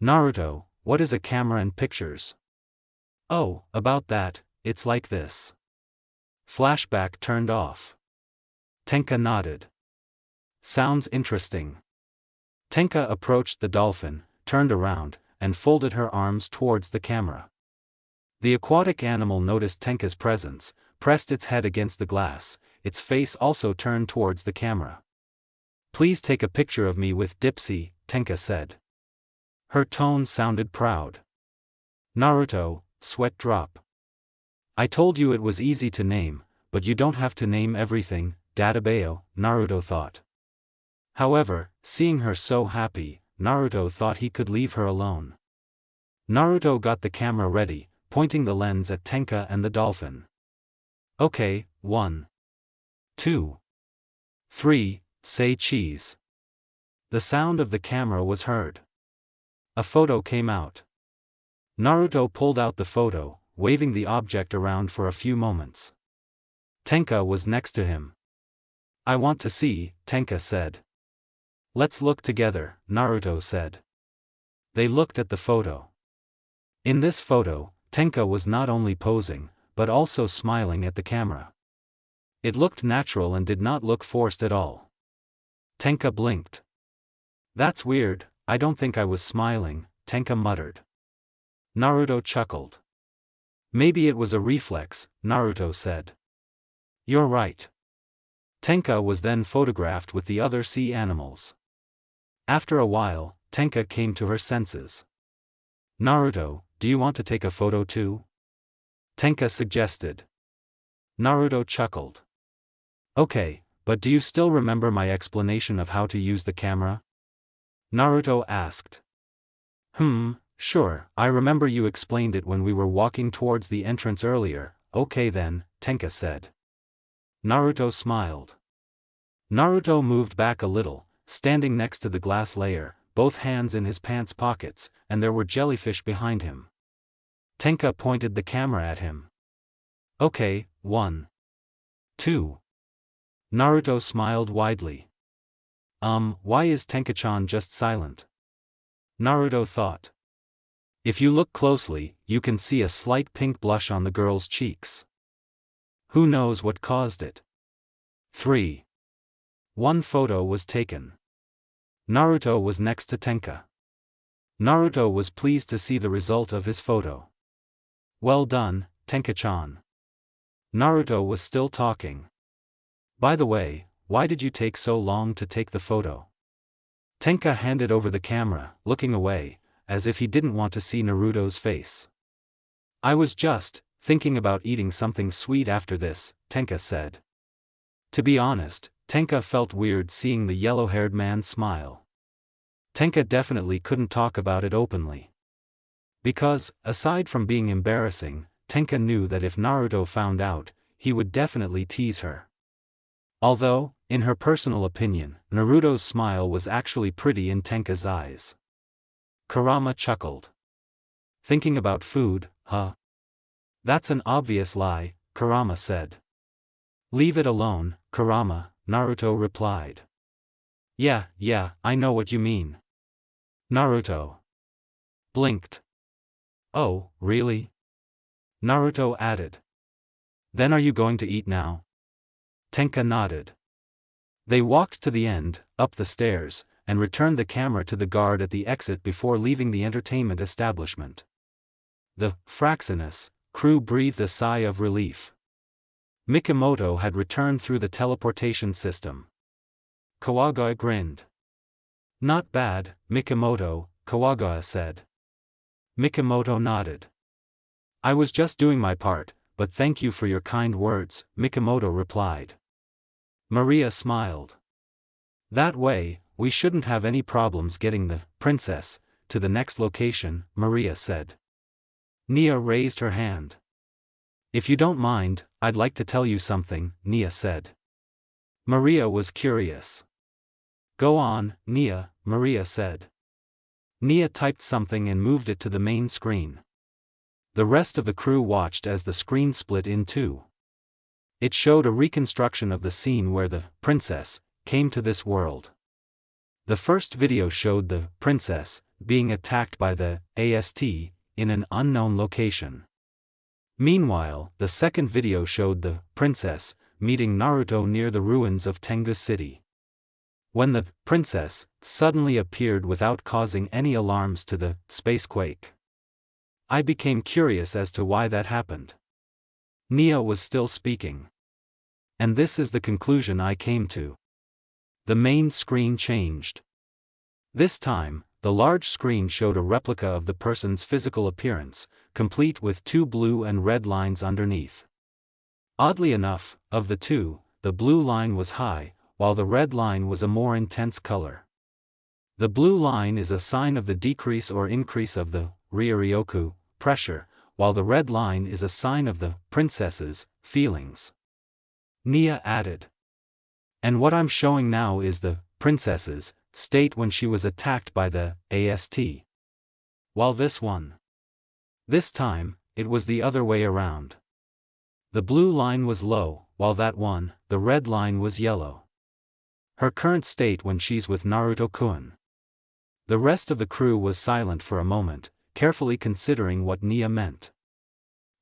Naruto, what is a camera and pictures? Oh, about that, it's like this. Flashback turned off. Tenka nodded. Sounds interesting. Tenka approached the dolphin, turned around, and folded her arms towards the camera. The aquatic animal noticed Tenka's presence, pressed its head against the glass, its face also turned towards the camera. Please take a picture of me with Dipsy, Tenka said. Her tone sounded proud. Naruto, sweat drop. I told you it was easy to name, but you don't have to name everything, Databeo, Naruto thought. However, seeing her so happy, Naruto thought he could leave her alone. Naruto got the camera ready, pointing the lens at Tenka and the dolphin. Okay, 1, 2, 3, say cheese. The sound of the camera was heard. A photo came out. Naruto pulled out the photo, waving the object around for a few moments. Tenka was next to him. I want to see, Tenka said. Let's look together, Naruto said. They looked at the photo. In this photo, Tenka was not only posing, but also smiling at the camera. It looked natural and did not look forced at all. Tenka blinked. That's weird, I don't think I was smiling, Tenka muttered. Naruto chuckled. Maybe it was a reflex, Naruto said. You're right. Tenka was then photographed with the other sea animals. After a while, Tenka came to her senses. Naruto, do you want to take a photo too? Tenka suggested. Naruto chuckled. Okay, but do you still remember my explanation of how to use the camera? Naruto asked. Sure, I remember you explained it when we were walking towards the entrance earlier. Okay then, Tenka said. Naruto smiled. Naruto moved back a little, standing next to the glass layer, both hands in his pants pockets, and there were jellyfish behind him. Tenka pointed the camera at him. Okay, 1, 2. Naruto smiled widely. Why is Tenka-chan just silent? Naruto thought. If you look closely, you can see a slight pink blush on the girl's cheeks. Who knows what caused it? 3. One photo was taken. Naruto was next to Tenka. Naruto was pleased to see the result of his photo. Well done, Tenka-chan. Naruto was still talking. By the way, why did you take so long to take the photo? Tenka handed over the camera, looking away, as if he didn't want to see Naruto's face. I was just thinking about eating something sweet after this, Tenka said. To be honest, Tenka felt weird seeing the yellow-haired man smile. Tenka definitely couldn't talk about it openly. Because, aside from being embarrassing, Tenka knew that if Naruto found out, he would definitely tease her. Although, in her personal opinion, Naruto's smile was actually pretty in Tenka's eyes. Kurama chuckled. Thinking about food, huh? That's an obvious lie, Kurama said. Leave it alone, Kurama, Naruto replied. Yeah, I know what you mean. Naruto blinked. Oh, really? Naruto added. Then are you going to eat now? Tenka nodded. They walked to the end, up the stairs, and returned the camera to the guard at the exit before leaving the entertainment establishment. The Fraxinus crew breathed a sigh of relief. Mikimoto had returned through the teleportation system. Kawaga grinned. Not bad, Mikimoto, Kawaga said. Mikimoto nodded. I was just doing my part, but thank you for your kind words, Mikimoto replied. Maria smiled. That way, we shouldn't have any problems getting the princess to the next location, Maria said. Nia raised her hand. If you don't mind, I'd like to tell you something, Nia said. Maria was curious. Go on, Nia, Maria said. Nia typed something and moved it to the main screen. The rest of the crew watched as the screen split in two. It showed a reconstruction of the scene where the princess came to this world. The first video showed the princess being attacked by the AST in an unknown location. Meanwhile, the second video showed the princess meeting Naruto near the ruins of Tengu City. When the princess suddenly appeared without causing any alarms to the spacequake, I became curious as to why that happened. Nia was still speaking. And this is the conclusion I came to. The main screen changed. This time, the large screen showed a replica of the person's physical appearance, complete with two blue and red lines underneath. Oddly enough, of the two, the blue line was high, while the red line was a more intense color. The blue line is a sign of the decrease or increase of the Ryoryoku pressure, while the red line is a sign of the princess's feelings. Nia added. And what I'm showing now is the princess's state when she was attacked by the AST. While this time, it was the other way around. The blue line was low, while that one, the red line was yellow. Her current state when she's with Naruto-kun. The rest of the crew was silent for a moment, carefully considering what Nia meant.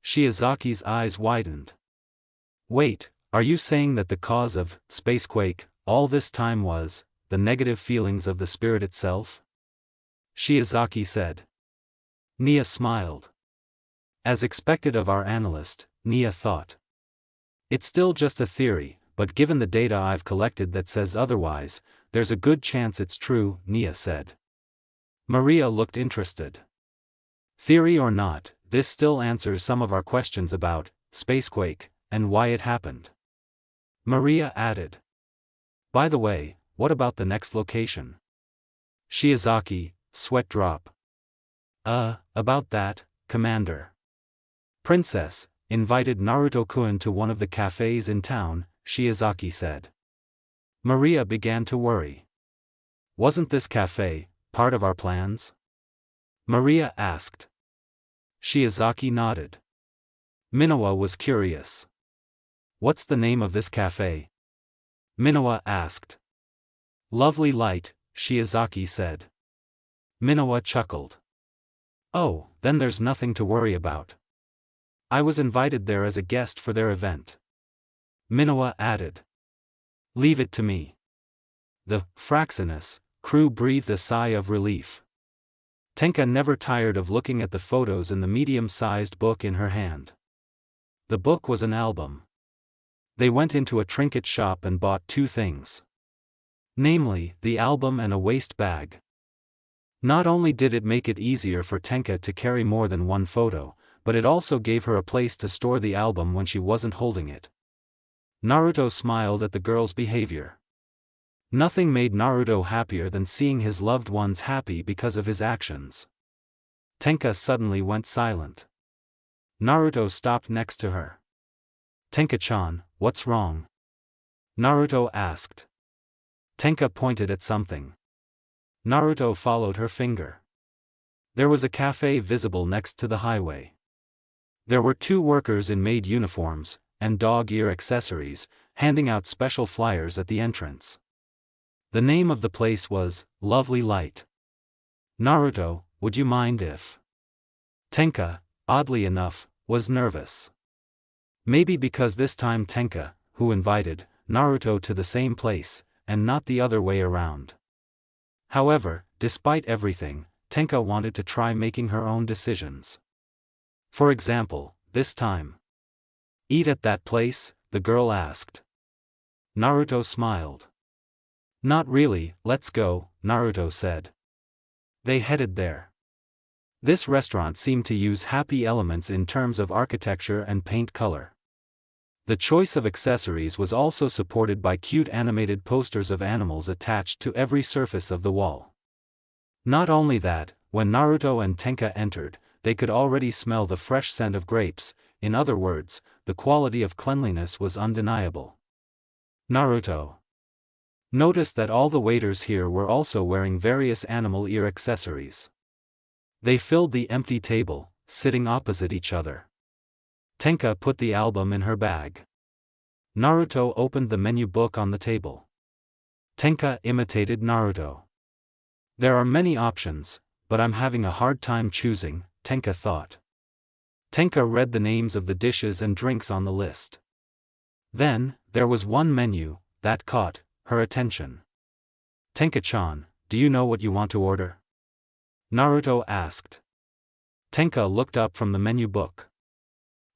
Shiozaki's eyes widened. Wait, are you saying that the cause of spacequake all this time was the negative feelings of the spirit itself? Shiozaki said. Nia smiled. As expected of our analyst, Nia thought. It's still just a theory, but given the data I've collected that says otherwise, there's a good chance it's true, Nia said. Maria looked interested. Theory or not, this still answers some of our questions about spacequake and why it happened. Maria added. By the way, what about the next location? Shiozaki, sweat drop. About that, Commander. Princess invited Naruto-kun to one of the cafes in town, Shiozaki said. Maria began to worry. Wasn't this cafe part of our plans? Maria asked. Shiozaki nodded. Minowa was curious. What's the name of this cafe? Minowa asked. Lovely Light, Shiozaki said. Minowa chuckled. Oh, then there's nothing to worry about. I was invited there as a guest for their event. Minowa added. Leave it to me. The Fraxinus crew breathed a sigh of relief. Tenka never tired of looking at the photos in the medium-sized book in her hand. The book was an album. They went into a trinket shop and bought two things. Namely, the album and a waist bag. Not only did it make it easier for Tenka to carry more than one photo, but it also gave her a place to store the album when she wasn't holding it. Naruto smiled at the girl's behavior. Nothing made Naruto happier than seeing his loved ones happy because of his actions. Tenka suddenly went silent. Naruto stopped next to her. Tenka-chan, what's wrong? Naruto asked. Tenka pointed at something. Naruto followed her finger. There was a cafe visible next to the highway. There were two workers in maid uniforms, and dog ear accessories, handing out special flyers at the entrance. The name of the place was Lovely Light. Naruto, would you mind if? Tenka, oddly enough, was nervous. Maybe because this time Tenka, who invited Naruto to the same place, and not the other way around. However, despite everything, Tenka wanted to try making her own decisions. For example, this time. Eat at that place? The girl asked. Naruto smiled. Not really, let's go, Naruto said. They headed there. This restaurant seemed to use happy elements in terms of architecture and paint color. The choice of accessories was also supported by cute animated posters of animals attached to every surface of the wall. Not only that, when Naruto and Tenka entered, they could already smell the fresh scent of grapes. In other words, the quality of cleanliness was undeniable. Naruto noticed that all the waiters here were also wearing various animal ear accessories. They filled the empty table, sitting opposite each other. Tenka put the album in her bag. Naruto opened the menu book on the table. Tenka imitated Naruto. There are many options, but I'm having a hard time choosing, Tenka thought. Tenka read the names of the dishes and drinks on the list. Then, there was one menu that caught her attention. Tenka-chan, do you know what you want to order? Naruto asked. Tenka looked up from the menu book.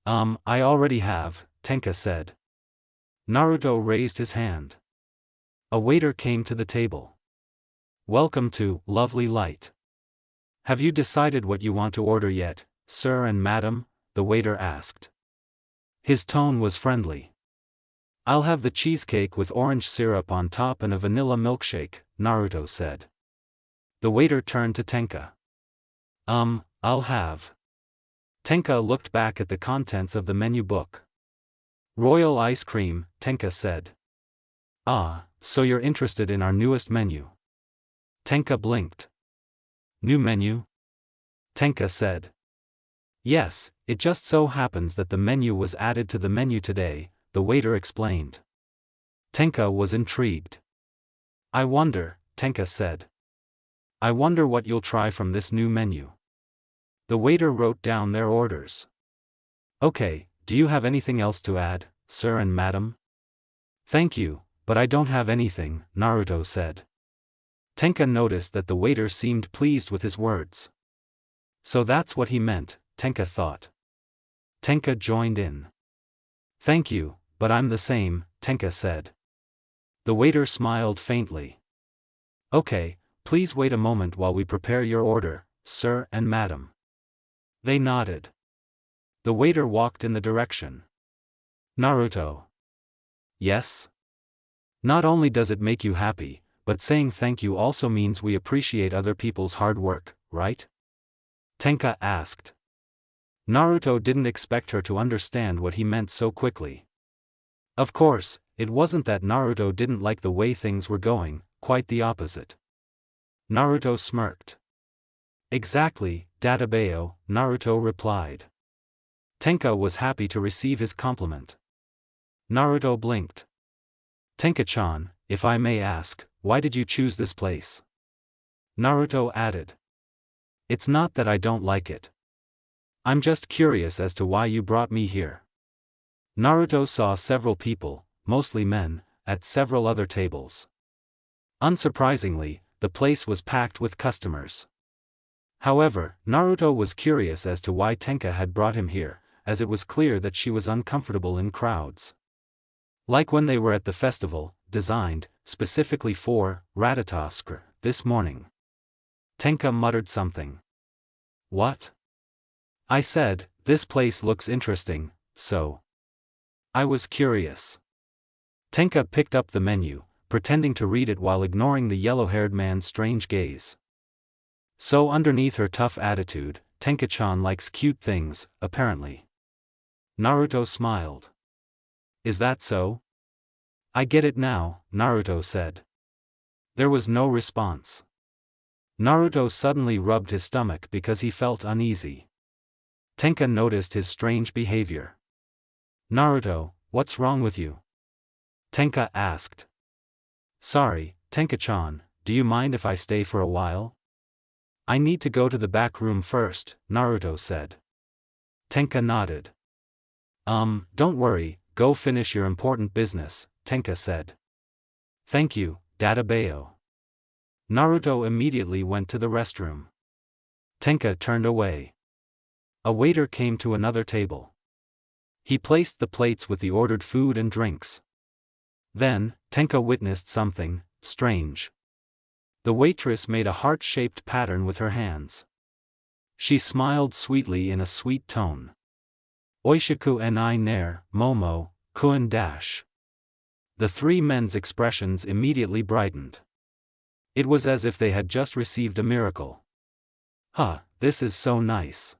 I already have, Tenka said. Naruto raised his hand. A waiter came to the table. Welcome to Lovely Light. Have you decided what you want to order yet, sir and madam? The waiter asked. His tone was friendly. I'll have the cheesecake with orange syrup on top and a vanilla milkshake, Naruto said. The waiter turned to Tenka. I'll have. Tenka looked back at the contents of the menu book. Royal ice cream, Tenka said. Ah, so you're interested in our newest menu. Tenka blinked. New menu? Tenka said. Yes, it just so happens that the menu was added to the menu today, the waiter explained. Tenka was intrigued. I wonder, Tenka said. I wonder what you'll try from this new menu. The waiter wrote down their orders. Okay, do you have anything else to add, sir and madam? Thank you, but I don't have anything, Naruto said. Tenka noticed that the waiter seemed pleased with his words. So that's what he meant, Tenka thought. Tenka joined in. Thank you, but I'm the same, Tenka said. The waiter smiled faintly. Okay, please wait a moment while we prepare your order, sir and madam. They nodded. The waiter walked in the direction. Naruto. Yes? Not only does it make you happy, but saying thank you also means we appreciate other people's hard work, right? Tenka asked. Naruto didn't expect her to understand what he meant so quickly. Of course, it wasn't that Naruto didn't like the way things were going, quite the opposite. Naruto smirked. Exactly, Databeo, Naruto replied. Tenka was happy to receive his compliment. Naruto blinked. Tenka-chan, if I may ask, why did you choose this place? Naruto added. It's not that I don't like it. I'm just curious as to why you brought me here. Naruto saw several people, mostly men, at several other tables. Unsurprisingly, the place was packed with customers. However, Naruto was curious as to why Tenka had brought him here, as it was clear that she was uncomfortable in crowds. Like when they were at the festival, designed specifically for Ratatoskr, this morning. Tenka muttered something. What? I said, this place looks interesting, so. I was curious. Tenka picked up the menu, pretending to read it while ignoring the yellow-haired man's strange gaze. So underneath her tough attitude, Tenka-chan likes cute things, apparently. Naruto smiled. Is that so? I get it now, Naruto said. There was no response. Naruto suddenly rubbed his stomach because he felt uneasy. Tenka noticed his strange behavior. Naruto, what's wrong with you? Tenka asked. Sorry, Tenka-chan, do you mind if I stay for a while? I need to go to the back room first, Naruto said. Tenka nodded. Don't worry, go finish your important business, Tenka said. Thank you, Dadabayo. Naruto immediately went to the restroom. Tenka turned away. A waiter came to another table. He placed the plates with the ordered food and drinks. Then, Tenka witnessed something strange. The waitress made a heart-shaped pattern with her hands. She smiled sweetly in a sweet tone. Oishiku ni ner, momo, kun dash. The three men's expressions immediately brightened. It was as if they had just received a miracle. Huh, this is so nice.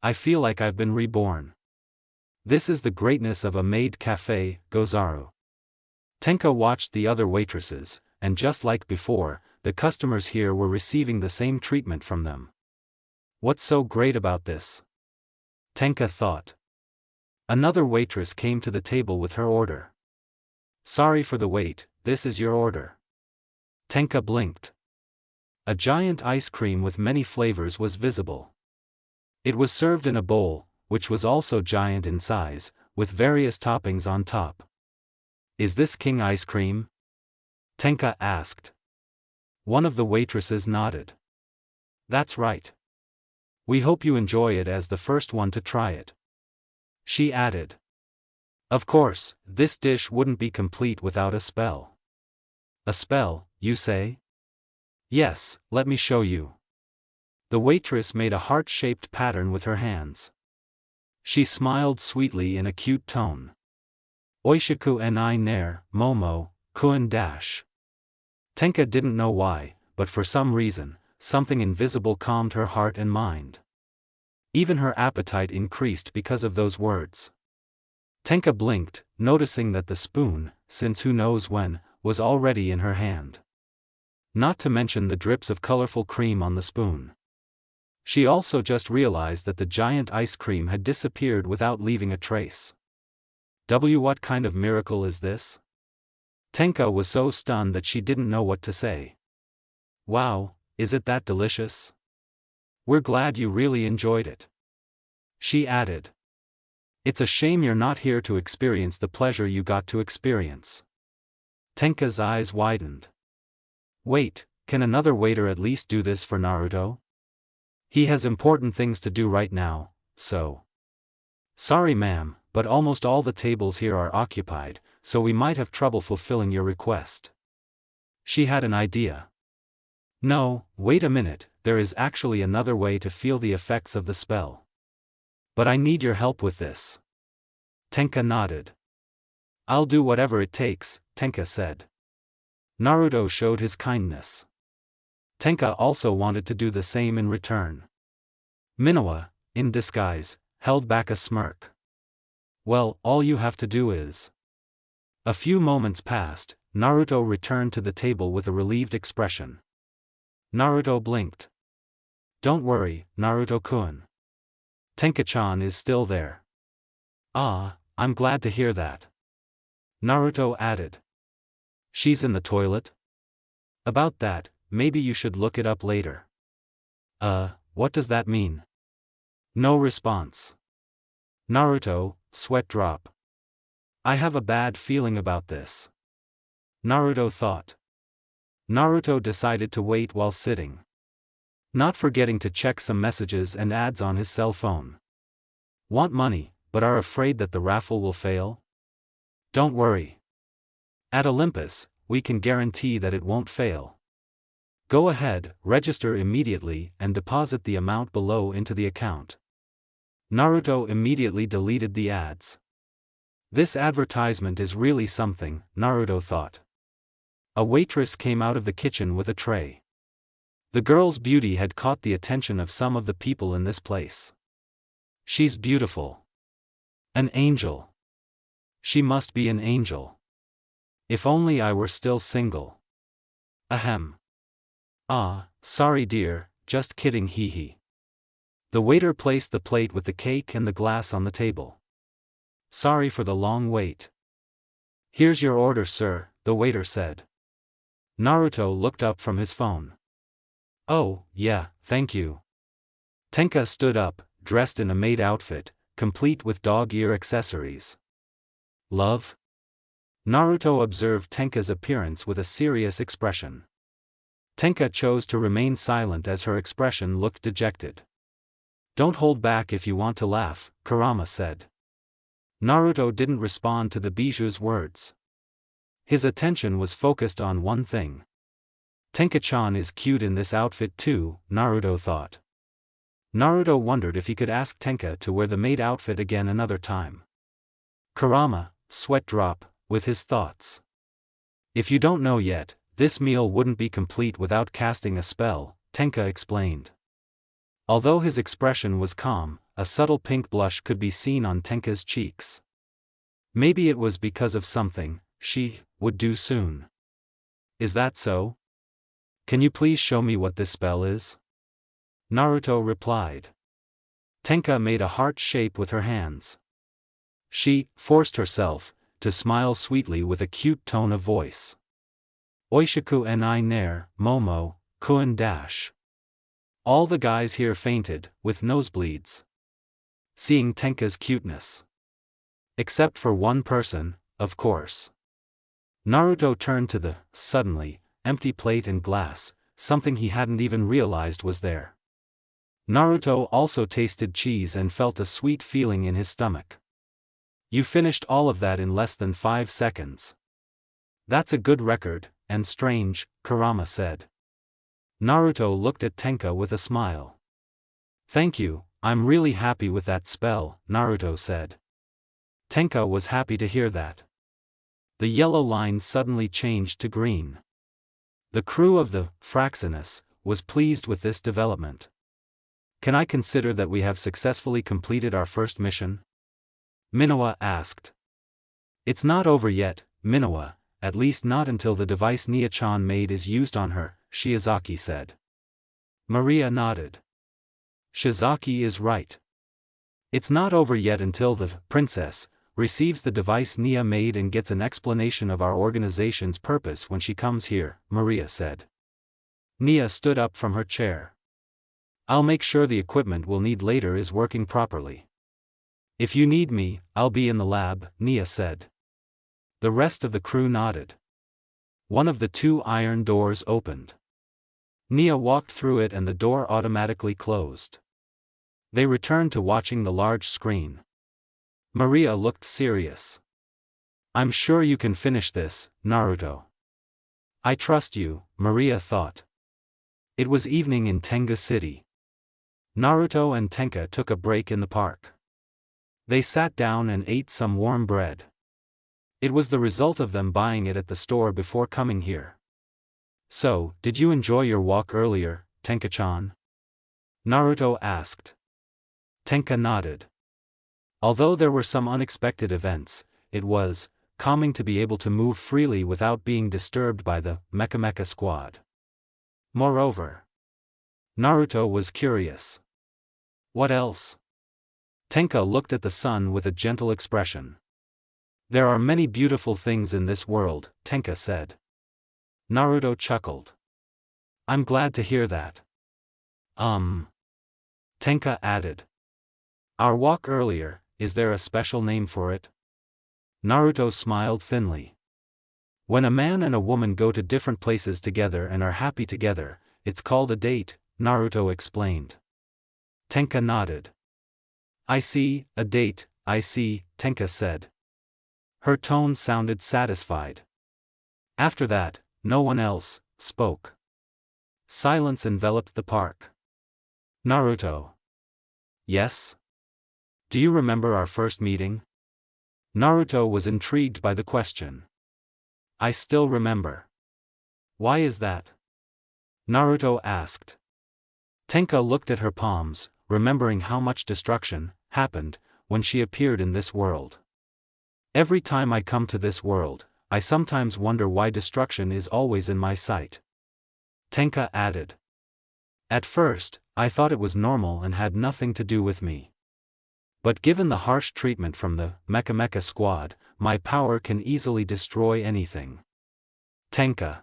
I feel like I've been reborn. This is the greatness of a maid cafe, Gozaru. Tenka watched the other waitresses, and just like before, the customers here were receiving the same treatment from them. What's so great about this? Tenka thought. Another waitress came to the table with her order. Sorry for the wait, this is your order. Tenka blinked. A giant ice cream with many flavors was visible. It was served in a bowl, which was also giant in size, with various toppings on top. Is this king ice cream? Tenka asked. One of the waitresses nodded. That's right. We hope you enjoy it as the first one to try it. She added. Of course, this dish wouldn't be complete without a spell. A spell, you say? Yes, let me show you. The waitress made a heart-shaped pattern with her hands. She smiled sweetly in a cute tone. Oishiku ni ner, momo, kun dash. Tenka didn't know why, but for some reason, something invisible calmed her heart and mind. Even her appetite increased because of those words. Tenka blinked, noticing that the spoon, since who knows when, was already in her hand. Not to mention the drips of colorful cream on the spoon. She also just realized that the giant ice cream had disappeared without leaving a trace. What kind of miracle is this? Tenka was so stunned that she didn't know what to say. Wow, is it that delicious? We're glad you really enjoyed it. She added. It's a shame you're not here to experience the pleasure you got to experience. Tenka's eyes widened. Wait, can another waiter at least do this for Naruto? He has important things to do right now, so. Sorry ma'am, but almost all the tables here are occupied, so we might have trouble fulfilling your request. She had an idea. No, wait a minute, there is actually another way to feel the effects of the spell. But I need your help with this. Tenka nodded. I'll do whatever it takes, Tenka said. Naruto showed his kindness. Tenka also wanted to do the same in return. Minowa, in disguise, held back a smirk. Well, all you have to do is. A few moments passed, Naruto returned to the table with a relieved expression. Naruto blinked. Don't worry, Naruto-kun. Tenka-chan is still there. Ah, I'm glad to hear that. Naruto added. She's in the toilet? About that, maybe you should look it up later. What does that mean? No response. Naruto, sweat drop. I have a bad feeling about this. Naruto thought. Naruto decided to wait while sitting, not forgetting to check some messages and ads on his cell phone. Want money, but are afraid that the raffle will fail? Don't worry. At Olympus, we can guarantee that it won't fail. Go ahead, register immediately and deposit the amount below into the account. Naruto immediately deleted the ads. This advertisement is really something, Naruto thought. A waitress came out of the kitchen with a tray. The girl's beauty had caught the attention of some of the people in this place. She's beautiful. An angel. She must be an angel. If only I were still single. Ahem. Ah, sorry dear, just kidding hee hee. The waiter placed the plate with the cake and the glass on the table. Sorry for the long wait. Here's your order, sir, the waiter said. Naruto looked up from his phone. Oh, yeah, thank you. Tenka stood up, dressed in a maid outfit, complete with dog ear accessories. Love? Naruto observed Tenka's appearance with a serious expression. Tenka chose to remain silent as her expression looked dejected. Don't hold back if you want to laugh, Kurama said. Naruto didn't respond to the biju's words. His attention was focused on one thing. Tenka-chan is cute in this outfit too, Naruto thought. Naruto wondered if he could ask Tenka to wear the maid outfit again another time. Kurama, sweat drop, with his thoughts. If you don't know yet, this meal wouldn't be complete without casting a spell, Tenka explained. Although his expression was calm, a subtle pink blush could be seen on Tenka's cheeks. Maybe it was because of something she would do soon. Is that so? Can you please show me what this spell is? Naruto replied. Tenka made a heart shape with her hands. She forced herself to smile sweetly with a cute tone of voice. Oishiku ni nair, momo, kun dash. All the guys here fainted, with nosebleeds. Seeing Tenka's cuteness. Except for one person, of course. Naruto turned to the, suddenly, empty plate and glass, something he hadn't even realized was there. Naruto also tasted cheese and felt a sweet feeling in his stomach. You finished all of that in less than 5 seconds. That's a good record, and strange, Kurama said. Naruto looked at Tenka with a smile. Thank you, I'm really happy with that spell, Naruto said. Tenka was happy to hear that. The yellow line suddenly changed to green. The crew of the Fraxinus was pleased with this development. Can I consider that we have successfully completed our first mission? Minoa asked. It's not over yet, Minoa, at least not until the device Nia-chan made is used on her, Shiozaki said. Maria nodded. Shiozaki is right. It's not over yet until the princess receives the device Nia made and gets an explanation of our organization's purpose when she comes here, Maria said. Nia stood up from her chair. I'll make sure the equipment we'll need later is working properly. If you need me, I'll be in the lab, Nia said. The rest of the crew nodded. One of the 2 iron doors opened. Nia walked through it and the door automatically closed. They returned to watching the large screen. Maria looked serious. I'm sure you can finish this, Naruto. I trust you, Maria thought. It was evening in Tengu City. Naruto and Tenka took a break in the park. They sat down and ate some warm bread. It was the result of them buying it at the store before coming here. So, did you enjoy your walk earlier, Tenka-chan? Naruto asked. Tenka nodded. Although there were some unexpected events, it was calming to be able to move freely without being disturbed by the Mecha squad. Moreover, Naruto was curious. What else? Tenka looked at the sun with a gentle expression. There are many beautiful things in this world, Tenka said. Naruto chuckled. I'm glad to hear that. Tenka added. Our walk earlier, is there a special name for it? Naruto smiled thinly. When a man and a woman go to different places together and are happy together, it's called a date, Naruto explained. Tenka nodded. I see, a date, I see, Tenka said. Her tone sounded satisfied. After that, no one else spoke. Silence enveloped the park. Naruto. Yes? Do you remember our first meeting? Naruto was intrigued by the question. I still remember. Why is that? Naruto asked. Tenka looked at her palms, remembering how much destruction happened when she appeared in this world. Every time I come to this world, I sometimes wonder why destruction is always in my sight. Tenka added. At first, I thought it was normal and had nothing to do with me. But given the harsh treatment from the Mecha squad, my power can easily destroy anything. Tenka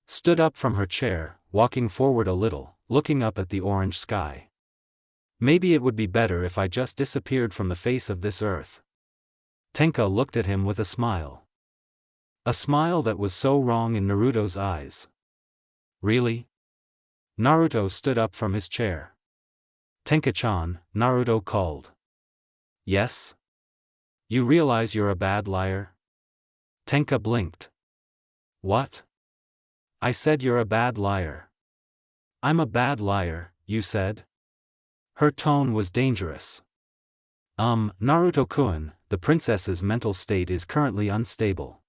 stood up from her chair, walking forward a little, looking up at the orange sky. Maybe it would be better if I just disappeared from the face of this earth. Tenka looked at him with a smile. A smile that was so wrong in Naruto's eyes. Really? Naruto stood up from his chair. Tenka-chan, Naruto called. Yes? You realize you're a bad liar? Tenka blinked. What? I said you're a bad liar. I'm a bad liar, you said? Her tone was dangerous. Naruto-kun, the princess's mental state is currently unstable.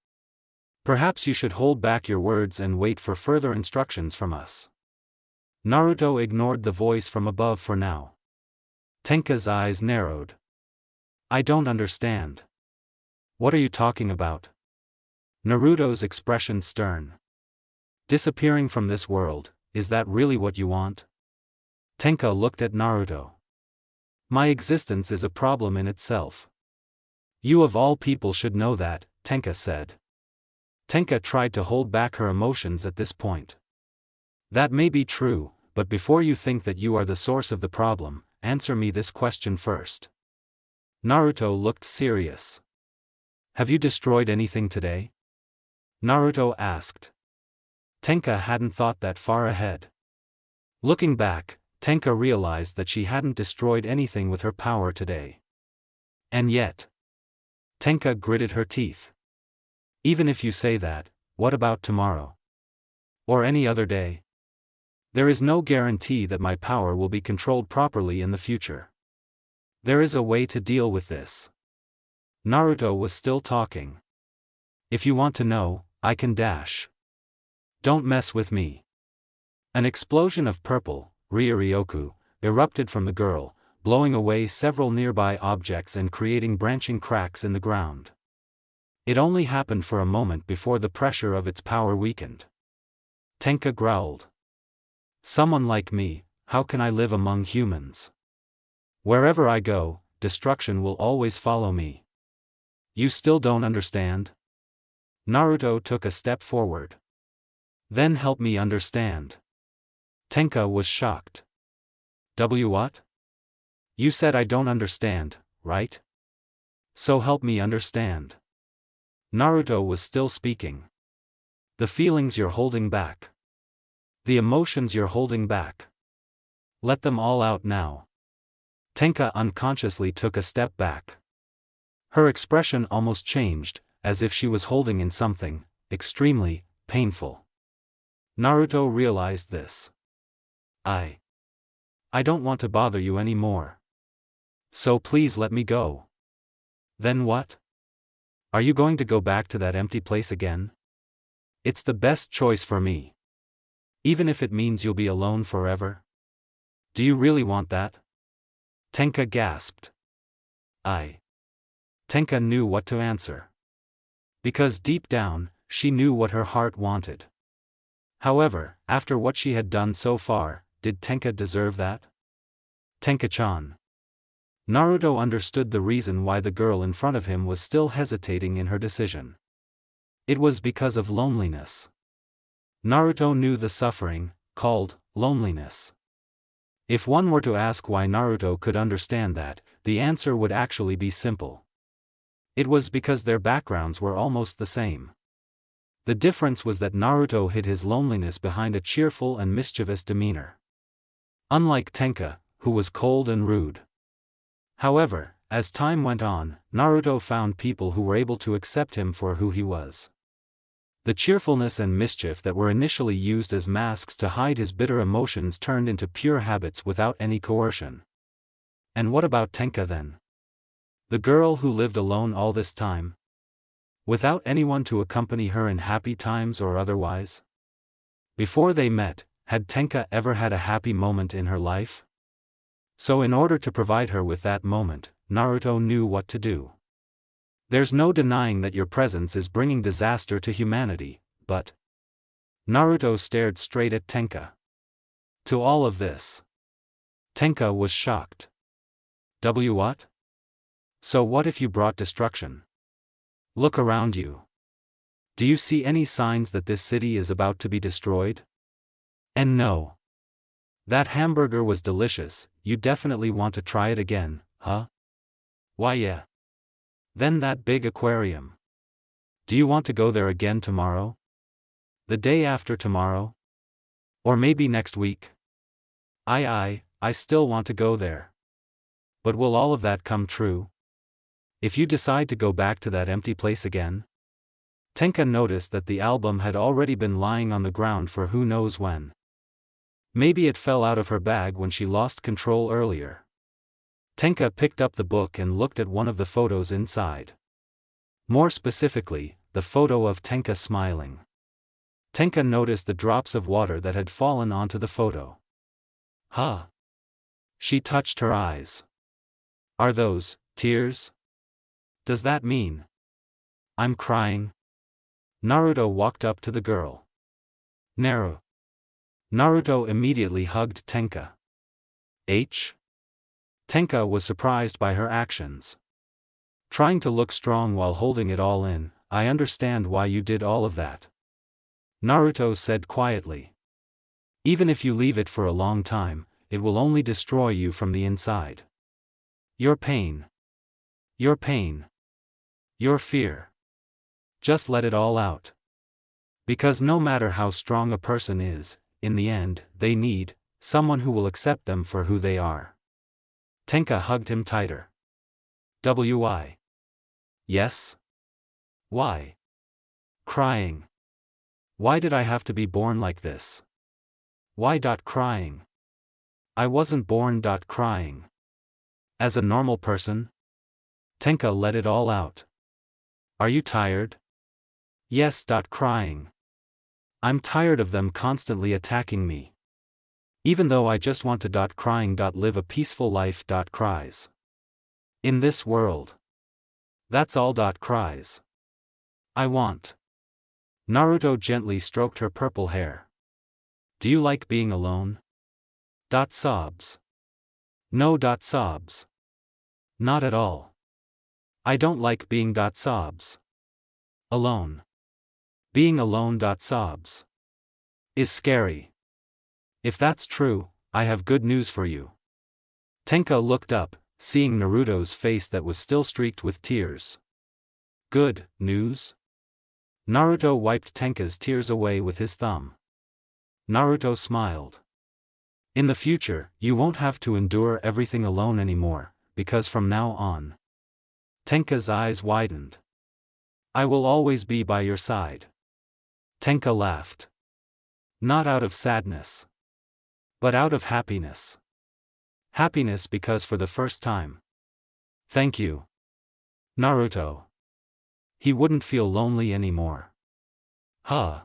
Perhaps you should hold back your words and wait for further instructions from us. Naruto ignored the voice from above for now. Tenka's eyes narrowed. I don't understand. What are you talking about? Naruto's expression stern. Disappearing from this world, is that really what you want? Tenka looked at Naruto. My existence is a problem in itself. You of all people should know that, Tenka said. Tenka tried to hold back her emotions at this point. That may be true, but before you think that you are the source of the problem, answer me this question first. Naruto looked serious. Have you destroyed anything today? Naruto asked. Tenka hadn't thought that far ahead. Looking back, Tenka realized that she hadn't destroyed anything with her power today. And yet. Tenka gritted her teeth. Even if you say that, what about tomorrow? Or any other day? There is no guarantee that my power will be controlled properly in the future. There is a way to deal with this. Naruto was still talking. If you want to know, I can dash. Don't mess with me. An explosion of purple, Ryuryoku, erupted from the girl, blowing away several nearby objects and creating branching cracks in the ground. It only happened for a moment before the pressure of its power weakened. Tenka growled. Someone like me, how can I live among humans? Wherever I go, destruction will always follow me. You still don't understand? Naruto took a step forward. Then help me understand. Tenka was shocked. What? You said I don't understand, right? So help me understand. Naruto was still speaking. The feelings you're holding back. The emotions you're holding back. Let them all out now. Tenka unconsciously took a step back. Her expression almost changed, as if she was holding in something extremely painful. Naruto realized this. I don't want to bother you anymore. So please let me go. Then what? Are you going to go back to that empty place again? It's the best choice for me. Even if it means you'll be alone forever? Do you really want that? Tenka gasped. Tenka knew what to answer. Because deep down, she knew what her heart wanted. However, after what she had done so far, did Tenka deserve that? Tenka-chan. Naruto understood the reason why the girl in front of him was still hesitating in her decision. It was because of loneliness. Naruto knew the suffering, called loneliness. If one were to ask why Naruto could understand that, the answer would actually be simple. It was because their backgrounds were almost the same. The difference was that Naruto hid his loneliness behind a cheerful and mischievous demeanor. Unlike Tenka, who was cold and rude. However, as time went on, Naruto found people who were able to accept him for who he was. The cheerfulness and mischief that were initially used as masks to hide his bitter emotions turned into pure habits without any coercion. And what about Tenka then? The girl who lived alone all this time? Without anyone to accompany her in happy times or otherwise? Before they met, had Tenka ever had a happy moment in her life? So in order to provide her with that moment, Naruto knew what to do. There's no denying that your presence is bringing disaster to humanity, but... Naruto stared straight at Tenka. To all of this, Tenka was shocked. What? So what if you brought destruction? Look around you. Do you see any signs that this city is about to be destroyed? And no. That hamburger was delicious, you definitely want to try it again, huh? Why yeah. Then that big aquarium. Do you want to go there again tomorrow? The day after tomorrow? Or maybe next week? I still want to go there. But will all of that come true? If you decide to go back to that empty place again? Tenka noticed that the album had already been lying on the ground for who knows when. Maybe it fell out of her bag when she lost control earlier. Tenka picked up the book and looked at one of the photos inside. More specifically, the photo of Tenka smiling. Tenka noticed the drops of water that had fallen onto the photo. Huh? She touched her eyes. Are those tears? Does that mean I'm crying? Naruto walked up to the girl. Naruto immediately hugged Tenka. Tenka was surprised by her actions. Trying to look strong while holding it all in, I understand why you did all of that. Naruto said quietly. Even if you leave it for a long time, it will only destroy you from the inside. Your pain. Your pain. Your fear. Just let it all out. Because no matter how strong a person is, in the end, they need someone who will accept them for who they are. Tenka hugged him tighter. Why? Yes? Why? Crying. Why did I have to be born like this? Why crying? I wasn't born crying. As a normal person? Tenka let it all out. Are you tired? Yes. Crying. I'm tired of them constantly attacking me. Even though I just want to crying live a peaceful life. Cries. In this world. That's all. Cries. I want. Naruto gently stroked her purple hair. Do you like being alone? Sobs. No. Sobs. Not at all. I don't like being. Sobs. Alone. Being alone. Sobs. Is scary. If that's true, I have good news for you. Tenka looked up, seeing Naruto's face that was still streaked with tears. Good news? Naruto wiped Tenka's tears away with his thumb. Naruto smiled. In the future, you won't have to endure everything alone anymore, because from now on. Tenka's eyes widened. I will always be by your side. Tenka laughed. Not out of sadness. But out of happiness. Happiness because for the first time. Thank you. Naruto. He wouldn't feel lonely anymore. Huh.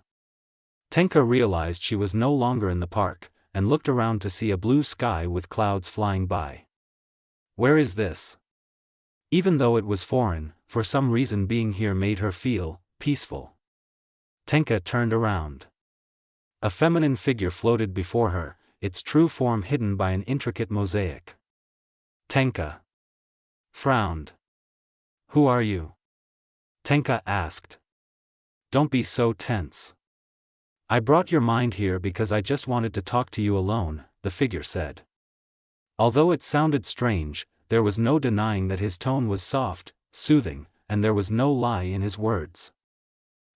Tenka realized she was no longer in the park, and looked around to see a blue sky with clouds flying by. Where is this? Even though it was foreign, for some reason being here made her feel peaceful. Tenka turned around. A feminine figure floated before her, its true form hidden by an intricate mosaic. Tenka frowned. Who are you? Tenka asked. Don't be so tense. I brought your mind here because I just wanted to talk to you alone, the figure said. Although it sounded strange, there was no denying that his tone was soft, soothing, and there was no lie in his words.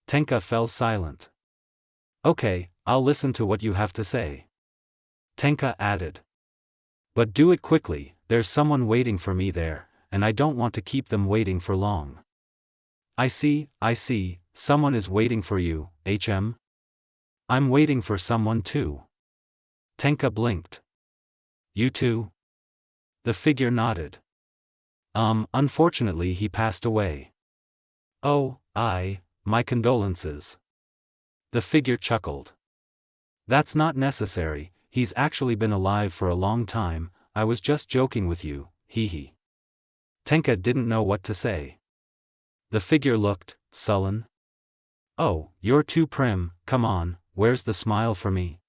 Tenka fell silent. Okay, I'll listen to what you have to say. Tenka added. But do it quickly, there's someone waiting for me there, and I don't want to keep them waiting for long. I see, someone is waiting for you, HM? I'm waiting for someone too. Tenka blinked. You too? The figure nodded. Unfortunately he passed away. Oh, my condolences. The figure chuckled. That's not necessary, he's actually been alive for a long time, I was just joking with you, hee. Tenka didn't know what to say. The figure looked sullen. Oh, you're too prim, come on, where's the smile for me?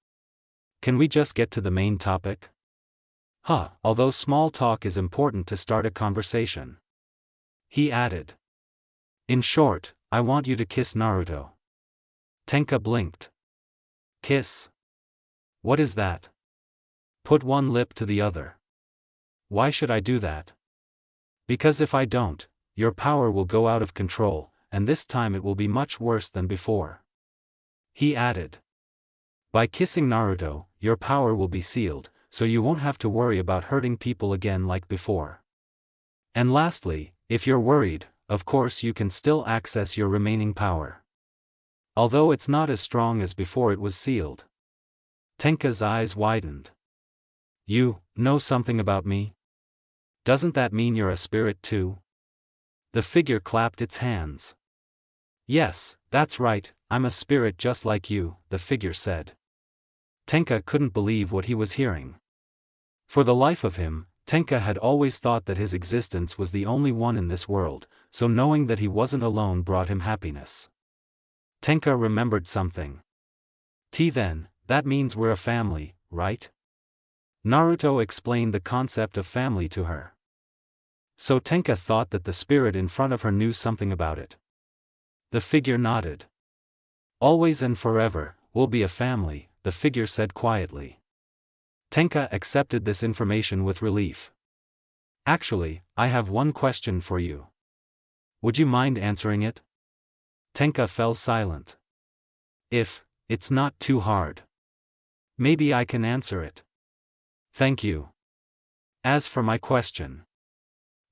Can we just get to the main topic? Although small talk is important to start a conversation. He added. In short, I want you to kiss Naruto. Tenka blinked. Kiss? What is that? Put one lip to the other. Why should I do that? Because if I don't, your power will go out of control, and this time it will be much worse than before. He added. By kissing Naruto, your power will be sealed, so you won't have to worry about hurting people again like before. And lastly, if you're worried, of course you can still access your remaining power. Although it's not as strong as before it was sealed. Tenka's eyes widened. You know something about me? Doesn't that mean you're a spirit too? The figure clapped its hands. Yes, that's right, I'm a spirit just like you, the figure said. Tenka couldn't believe what he was hearing. For the life of him, Tenka had always thought that his existence was the only one in this world, so knowing that he wasn't alone brought him happiness. Tenka remembered something. Then, that means we're a family, right? Naruto explained the concept of family to her. So Tenka thought that the spirit in front of her knew something about it. The figure nodded. Always and forever, we'll be a family, the figure said quietly. Tenka accepted this information with relief. Actually, I have one question for you. Would you mind answering it? Tenka fell silent. If it's not too hard. Maybe I can answer it. Thank you. As for my question.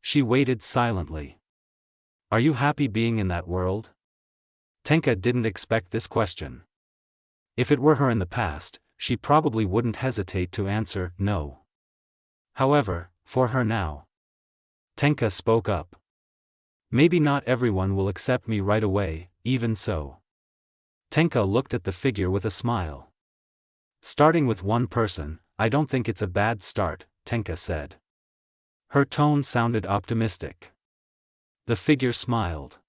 She waited silently. Are you happy being in that world? Tenka didn't expect this question. If it were her in the past, she probably wouldn't hesitate to answer no. However, for her now. Tenka spoke up. Maybe not everyone will accept me right away, even so. Tenka looked at the figure with a smile. Starting with one person, I don't think it's a bad start, Tenka said. Her tone sounded optimistic. The figure smiled.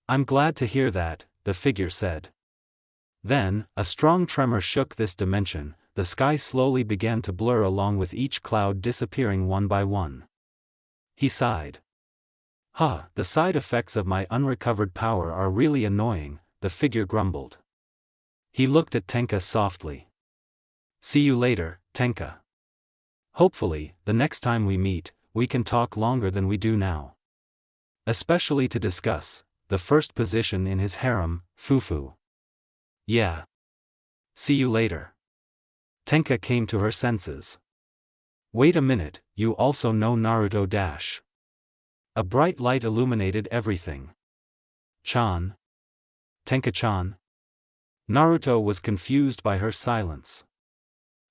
I'm glad to hear that, the figure said. Then, a strong tremor shook this dimension, the sky slowly began to blur along with each cloud disappearing one by one. He sighed. The side effects of my unrecovered power are really annoying, the figure grumbled. He looked at Tenka softly. See you later, Tenka. Hopefully, the next time we meet, we can talk longer than we do now. Especially to discuss the first position in his harem, Fufu. Yeah. See you later. Tenka came to her senses. Wait a minute, you also know Naruto dash. A bright light illuminated everything. Chan? Tenka-chan? Naruto was confused by her silence.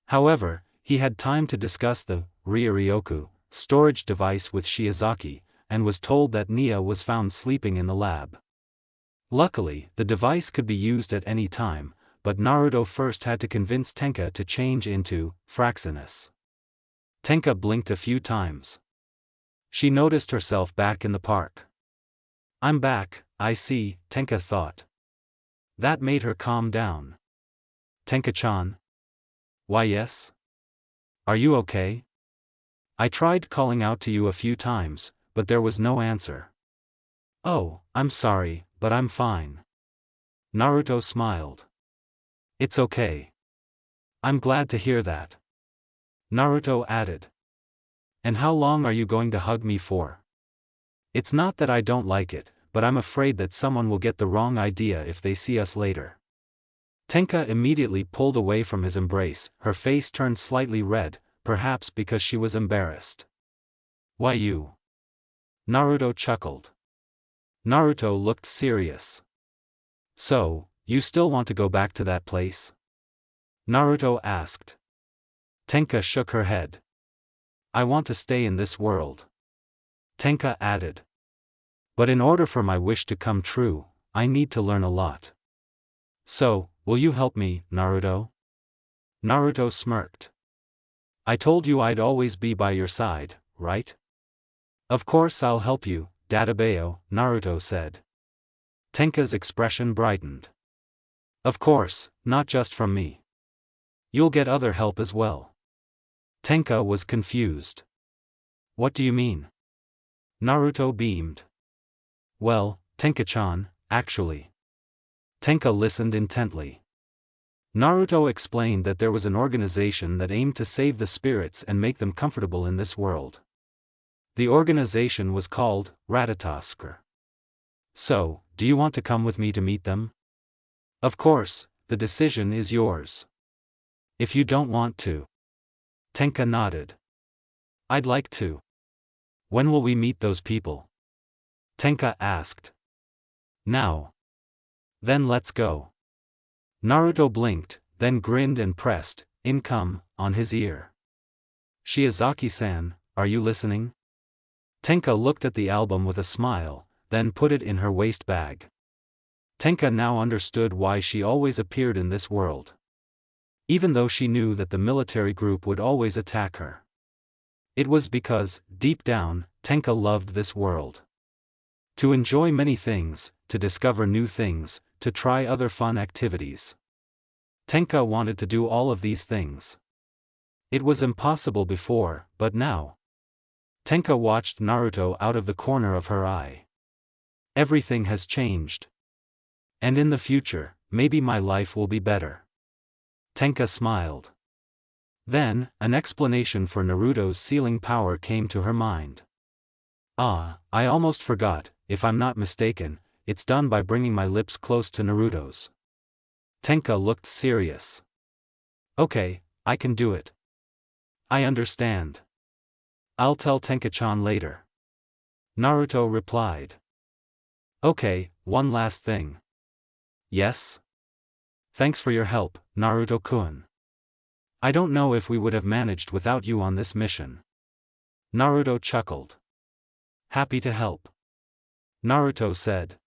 However, he had time to discuss the Ryoryoku storage device with Shiozaki, and was told that Nia was found sleeping in the lab. Luckily, the device could be used at any time, but Naruto first had to convince Tenka to change into Fraxinus. Tenka blinked a few times. She noticed herself back in the park. I'm back, I see, Tenka thought. That made her calm down. Tenka-chan? Why yes? Are you okay? I tried calling out to you a few times, but there was no answer. Oh, I'm sorry, but I'm fine. Naruto smiled. It's okay. I'm glad to hear that. Naruto added. And how long are you going to hug me for? It's not that I don't like it, but I'm afraid that someone will get the wrong idea if they see us later. Tenka immediately pulled away from his embrace, her face turned slightly red, perhaps because she was embarrassed. Why you? Naruto chuckled. Naruto looked serious. So, you still want to go back to that place? Naruto asked. Tenka shook her head. I want to stay in this world. Tenka added. But in order for my wish to come true, I need to learn a lot. So, will you help me, Naruto? Naruto smirked. I told you I'd always be by your side, right? Of course I'll help you, Dadabayo, Naruto said. Tenka's expression brightened. Of course, not just from me. You'll get other help as well. Tenka was confused. What do you mean? Naruto beamed. Well, Tenka-chan, actually. Tenka listened intently. Naruto explained that there was an organization that aimed to save the spirits and make them comfortable in this world. The organization was called Ratatoskr. So, do you want to come with me to meet them? Of course, the decision is yours. If you don't want to. Tenka nodded. I'd like to. When will we meet those people? Tenka asked. Now. Then let's go. Naruto blinked, then grinned and pressed, "Income," on his ear. Shiozaki-san, are you listening? Tenka looked at the album with a smile, then put it in her waist bag. Tenka now understood why she always appeared in this world. Even though she knew that the military group would always attack her. It was because, deep down, Tenka loved this world. To enjoy many things, to discover new things, to try other fun activities. Tenka wanted to do all of these things. It was impossible before, but now. Tenka watched Naruto out of the corner of her eye. Everything has changed. And in the future, maybe my life will be better. Tenka smiled. Then, an explanation for Naruto's sealing power came to her mind. Ah, I almost forgot, if I'm not mistaken, it's done by bringing my lips close to Naruto's. Tenka looked serious. Okay, I can do it. I understand. I'll tell Tenka-chan later. Naruto replied. Okay, one last thing. Yes? Thanks for your help, Naruto-kun. I don't know if we would have managed without you on this mission. Naruto chuckled. Happy to help. Naruto said.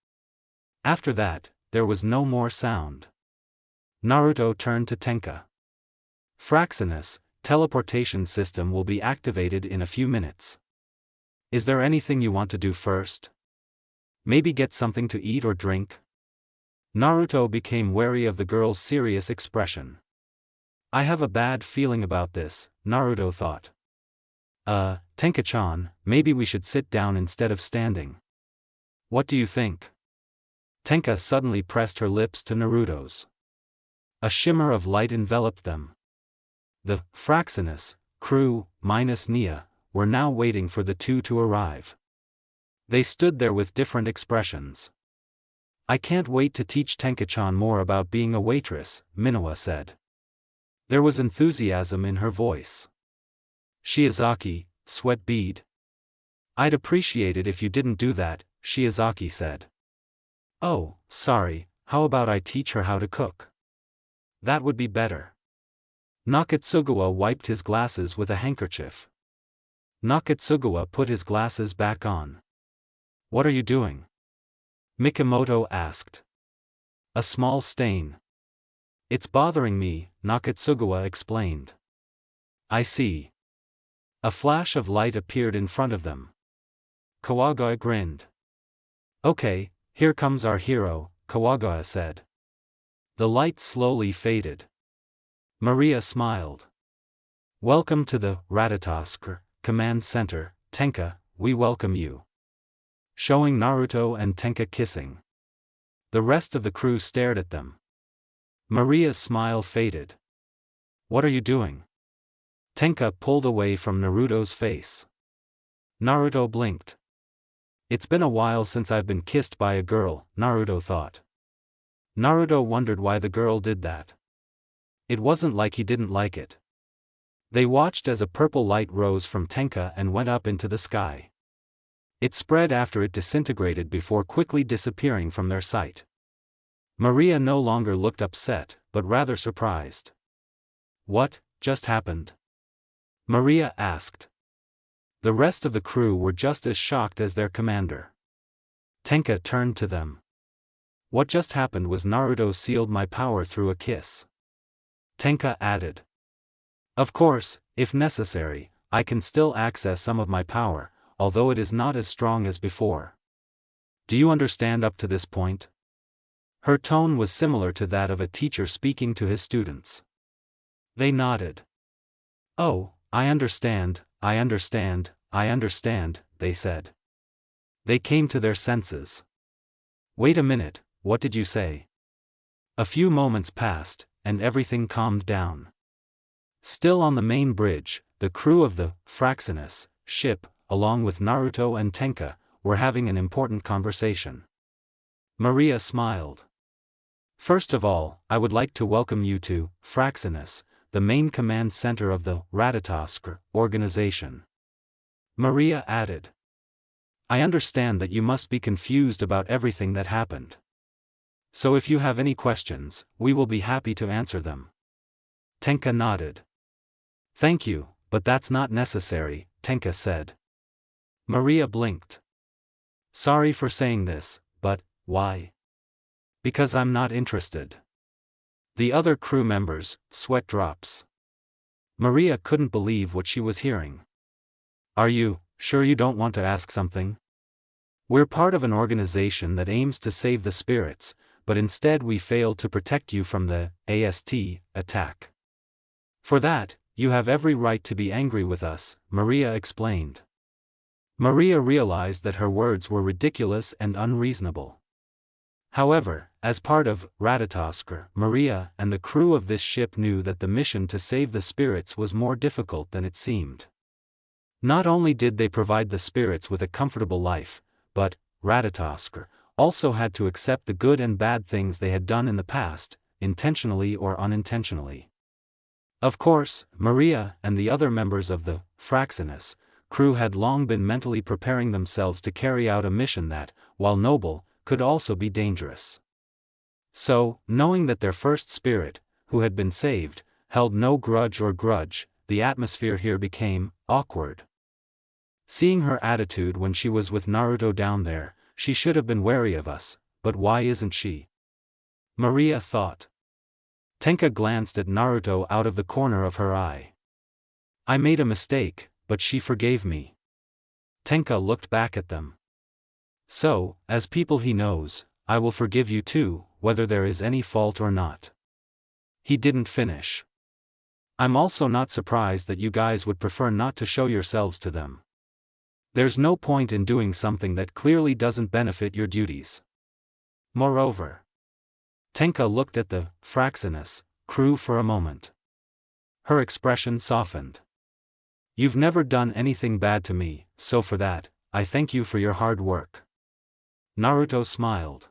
After that, there was no more sound. Naruto turned to Tenka. Fraxinus, teleportation system will be activated in a few minutes. Is there anything you want to do first? Maybe get something to eat or drink? Naruto became wary of the girl's serious expression. I have a bad feeling about this, Naruto thought. Tenka-chan, maybe we should sit down instead of standing. What do you think? Tenka suddenly pressed her lips to Naruto's. A shimmer of light enveloped them. The Fraxinus crew, minus Nia, were now waiting for the two to arrive. They stood there with different expressions. I can't wait to teach Tenka-chan more about being a waitress, Minowa said. There was enthusiasm in her voice. Shiozaki, sweat bead? I'd appreciate it if you didn't do that, Shiozaki said. Oh, sorry, how about I teach her how to cook? That would be better. Nakatsugawa wiped his glasses with a handkerchief. Nakatsugawa put his glasses back on. What are you doing? Mikimoto asked. A small stain. It's bothering me, Nakatsugawa explained. I see. A flash of light appeared in front of them. Kawaga grinned. Okay, here comes our hero, Kawaga said. The light slowly faded. Maria smiled. Welcome to the Ratatoskr Command Center, Tenka, we welcome you. Showing Naruto and Tenka kissing. The rest of the crew stared at them. Maria's smile faded. What are you doing? Tenka pulled away from Naruto's face. Naruto blinked. It's been a while since I've been kissed by a girl, Naruto thought. Naruto wondered why the girl did that. It wasn't like he didn't like it. They watched as a purple light rose from Tenka and went up into the sky. It spread after it disintegrated before quickly disappearing from their sight. Maria no longer looked upset, but rather surprised. What just happened? Maria asked. The rest of the crew were just as shocked as their commander. Tenka turned to them. What just happened was Naruto sealed my power through a kiss. Tenka added. Of course, if necessary, I can still access some of my power, although it is not as strong as before. Do you understand up to this point? Her tone was similar to that of a teacher speaking to his students. They nodded. Oh, I understand, they said. They came to their senses. Wait a minute, what did you say? A few moments passed, and everything calmed down. Still on the main bridge, the crew of the Fraxinus ship, along with Naruto and Tenka, were having an important conversation. Maria smiled. First of all, I would like to welcome you to Fraxinus, the main command center of the Ratatosk organization. Maria added. I understand that you must be confused about everything that happened. So if you have any questions, we will be happy to answer them. Tenka nodded. Thank you, but that's not necessary, Tenka said. Maria blinked. Sorry for saying this, but why? Because I'm not interested. The other crew members, sweat drops. Maria couldn't believe what she was hearing. Are you sure you don't want to ask something? We're part of an organization that aims to save the spirits, but instead we failed to protect you from the attack. For that, you have every right to be angry with us, Maria explained. Maria realized that her words were ridiculous and unreasonable. However, as part of Ratatosk, Maria and the crew of this ship knew that the mission to save the spirits was more difficult than it seemed. Not only did they provide the spirits with a comfortable life, but Ratatosk also had to accept the good and bad things they had done in the past, intentionally or unintentionally. Of course, Maria and the other members of the Fraxinus crew had long been mentally preparing themselves to carry out a mission that, while noble, could also be dangerous. So, knowing that their first spirit, who had been saved, held no grudge, the atmosphere here became awkward. Seeing her attitude when she was with Naruto down there, she should have been wary of us, but why isn't she? Maria thought. Tenka glanced at Naruto out of the corner of her eye. I made a mistake, but she forgave me. Tenka looked back at them. So, as people he knows, I will forgive you too, whether there is any fault or not. He didn't finish. I'm also not surprised that you guys would prefer not to show yourselves to them. There's no point in doing something that clearly doesn't benefit your duties. Moreover, Tenka looked at the Fraxinus crew for a moment. Her expression softened. You've never done anything bad to me, so for that, I thank you for your hard work. Naruto smiled.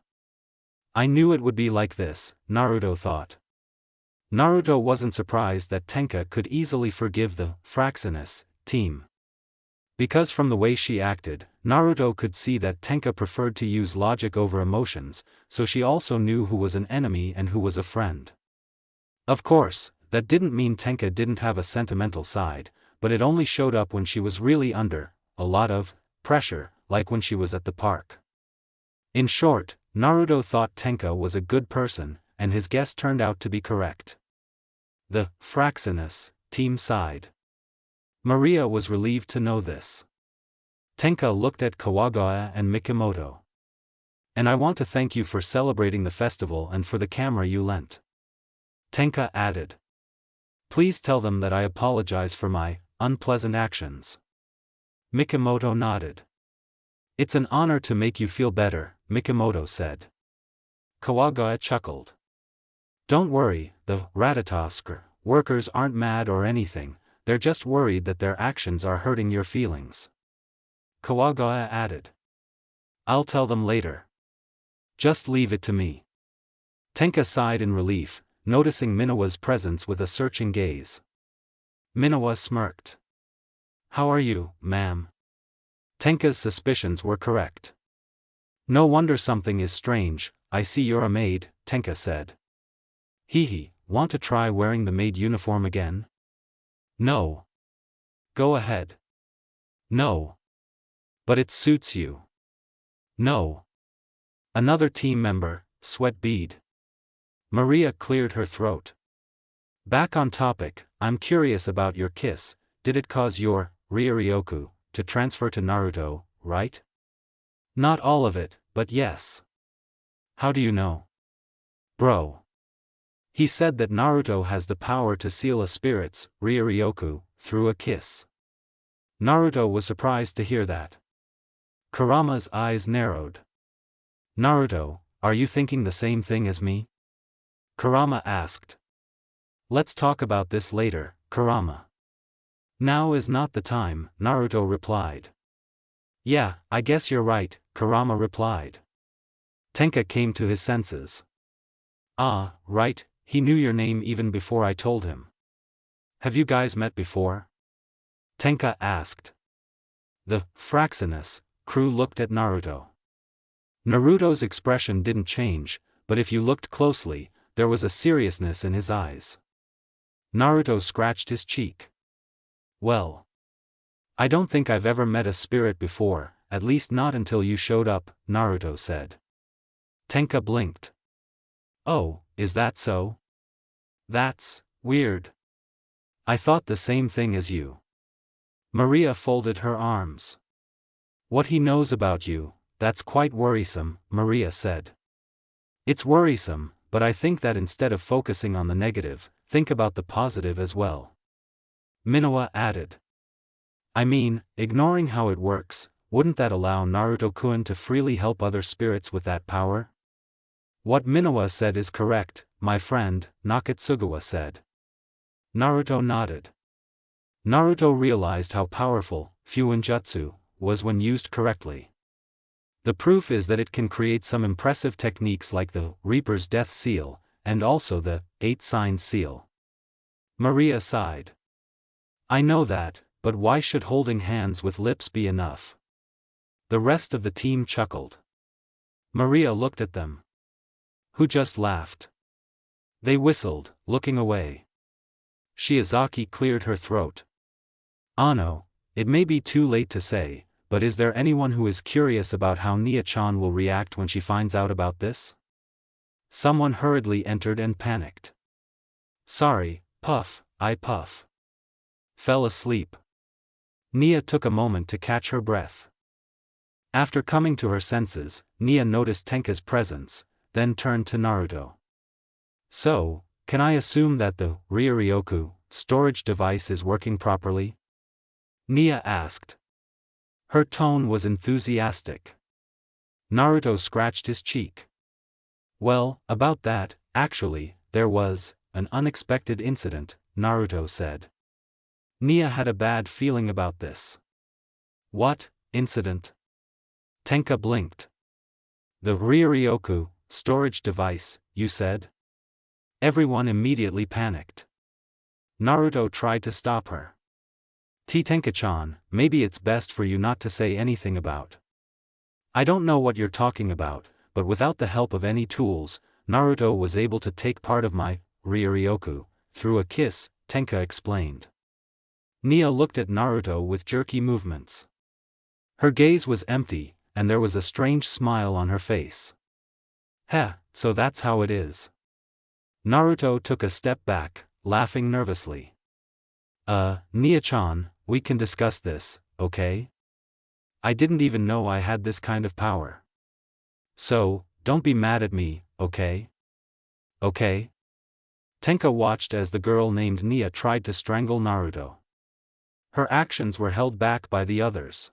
I knew it would be like this, Naruto thought. Naruto wasn't surprised that Tenka could easily forgive the Fraxinus team. Because from the way she acted, Naruto could see that Tenka preferred to use logic over emotions, so she also knew who was an enemy and who was a friend. Of course, that didn't mean Tenka didn't have a sentimental side, but it only showed up when she was really under a lot of pressure, like when she was at the park. In short, Naruto thought Tenka was a good person, and his guess turned out to be correct. The Fraxinus team sighed. Maria was relieved to know this. Tenka looked at Kawagawa and Mikimoto. And I want to thank you for celebrating the festival and for the camera you lent. Tenka added. Please tell them that I apologize for my unpleasant actions. Mikimoto nodded. It's an honor to make you feel better, Mikimoto said. Kawagawa chuckled. Don't worry, the Ratatosk workers aren't mad or anything, they're just worried that their actions are hurting your feelings. Kawagawa added. I'll tell them later. Just leave it to me. Tenka sighed in relief, noticing Minowa's presence with a searching gaze. Minowa smirked. How are you, ma'am? Tenka's suspicions were correct. No wonder something is strange. I see you're a maid, Tenka said. Hee, want to try wearing the maid uniform again? No. Go ahead. No. But it suits you. No. Another team member, sweat bead. Maria cleared her throat. Back on topic, I'm curious about your kiss. Did it cause your Ryuryoku to transfer to Naruto, right? Not all of it, but yes. How do you know? Bro. He said that Naruto has the power to seal a spirit's Ryuryoku through a kiss. Naruto was surprised to hear that. Kurama's eyes narrowed. Naruto, are you thinking the same thing as me? Kurama asked. Let's talk about this later, Kurama. Now is not the time, Naruto replied. Yeah, I guess you're right, Kurama replied. Tenka came to his senses. Ah, right, he knew your name even before I told him. Have you guys met before? Tenka asked. The Fraxinus crew looked at Naruto. Naruto's expression didn't change, but if you looked closely, there was a seriousness in his eyes. Naruto scratched his cheek. Well. I don't think I've ever met a spirit before, at least not until you showed up, Naruto said. Tenka blinked. Oh, is that so? That's weird. I thought the same thing as you. Maria folded her arms. What he knows about you, that's quite worrisome, Maria said. It's worrisome, but I think that instead of focusing on the negative, think about the positive as well. Minowa added. I mean, ignoring how it works, wouldn't that allow Naruto-kun to freely help other spirits with that power? What Minowa said is correct, my friend, Nakatsugawa said. Naruto nodded. Naruto realized how powerful Fuinjutsu was when used correctly. The proof is that it can create some impressive techniques like the Reaper's Death Seal, and also the 8 Signs Seal. Maria sighed. I know that, but why should holding hands with lips be enough? The rest of the team chuckled. Maria looked at them. Who just laughed? They whistled, looking away. Shiozaki cleared her throat. Ano, it may be too late to say, but is there anyone who is curious about how Nia-chan will react when she finds out about this? Someone hurriedly entered and panicked. Sorry, Puff, I Puff. Fell asleep. Nia took a moment to catch her breath. After coming to her senses, Nia noticed Tenka's presence, then turned to Naruto. So, can I assume that the Ryuryoku storage device is working properly? Nia asked. Her tone was enthusiastic. Naruto scratched his cheek. Well, about that, actually, there was an unexpected incident, Naruto said. Nia had a bad feeling about this. What incident? Tenka blinked. The Ryuryoku storage device, you said? Everyone immediately panicked. Naruto tried to stop her. Tenka-chan, maybe it's best for you not to say anything about. I don't know what you're talking about, but without the help of any tools, Naruto was able to take part of my Ryuryoku through a kiss, Tenka explained. Nia looked at Naruto with jerky movements. Her gaze was empty, and there was a strange smile on her face. Heh, so that's how it is. Naruto took a step back, laughing nervously. Nia-chan, we can discuss this, okay? I didn't even know I had this kind of power. So, don't be mad at me, okay? Okay? Tenka watched as the girl named Nia tried to strangle Naruto. Her actions were held back by the others.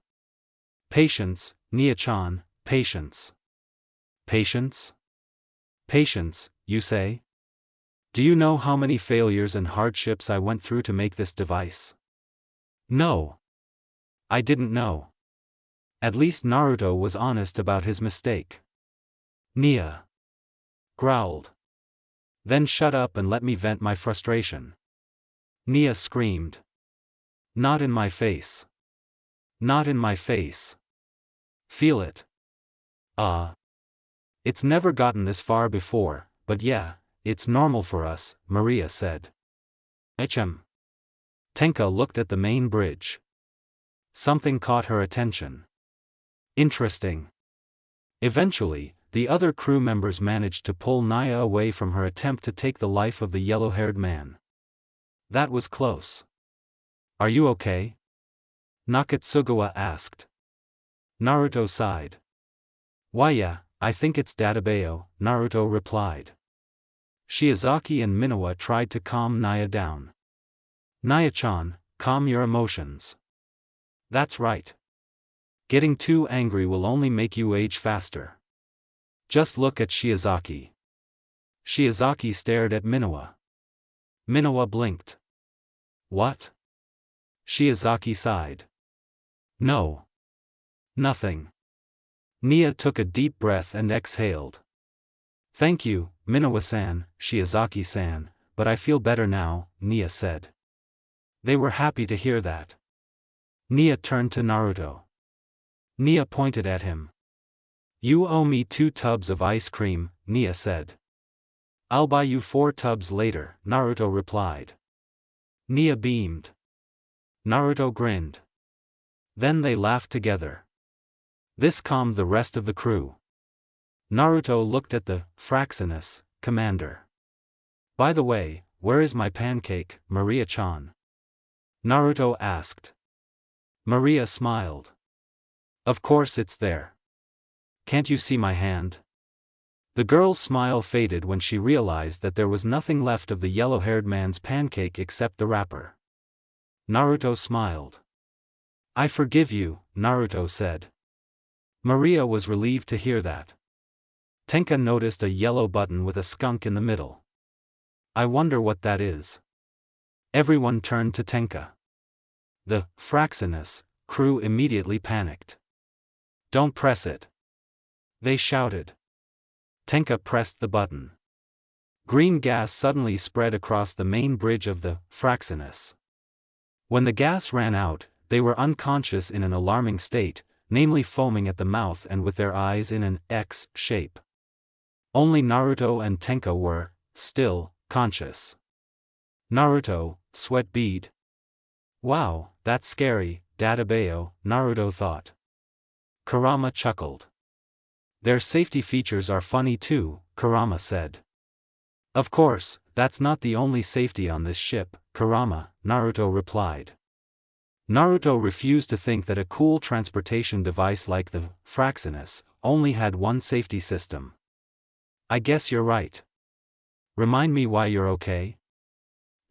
Patience, Nia-chan, patience. Patience? Patience, you say? Do you know how many failures and hardships I went through to make this device? No. I didn't know. At least Naruto was honest about his mistake. Nia growled. Then shut up and let me vent my frustration. Nia screamed. Not in my face. Not in my face. Feel it. It's never gotten this far before, but yeah, it's normal for us, Maria said. Tenka looked at the main bridge. Something caught her attention. Interesting. Eventually, the other crew members managed to pull Nia away from her attempt to take the life of the yellow-haired man. That was close. Are you okay? Nakatsugawa asked. Naruto sighed. Why yeah, I think it's Databeo, Naruto replied. Shiozaki and Minowa tried to calm Nia down. Nia-chan, calm your emotions. That's right. Getting too angry will only make you age faster. Just look at Shiozaki. Shiozaki stared at Minowa. Minowa blinked. What? Shiozaki sighed. No. Nothing. Nia took a deep breath and exhaled. Thank you, Minowa-san, Shiozaki-san, but I feel better now, Nia said. They were happy to hear that. Nia turned to Naruto. Nia pointed at him. You owe me 2 tubs of ice cream, Nia said. I'll buy you 4 tubs later, Naruto replied. Nia beamed. Naruto grinned. Then they laughed together. This calmed the rest of the crew. Naruto looked at the Fraxinus commander. By the way, where is my pancake, Maria-chan? Naruto asked. Maria smiled. Of course it's there. Can't you see my hand? The girl's smile faded when she realized that there was nothing left of the yellow-haired man's pancake except the wrapper. Naruto smiled. I forgive you, Naruto said. Maria was relieved to hear that. Tenka noticed a yellow button with a skunk in the middle. I wonder what that is. Everyone turned to Tenka. The Fraxinus crew immediately panicked. Don't press it. They shouted. Tenka pressed the button. Green gas suddenly spread across the main bridge of the Fraxinus. When the gas ran out, they were unconscious in an alarming state, namely foaming at the mouth and with their eyes in an X shape. Only Naruto and Tenka were, still, conscious. Naruto, sweat bead. Wow, that's scary, Databeo, Naruto thought. Kurama chuckled. Their safety features are funny too, Kurama said. Of course, that's not the only safety on this ship, Kurama, Naruto replied. Naruto refused to think that a cool transportation device like the Fraxinus only had one safety system. I guess you're right. Remind me why you're okay?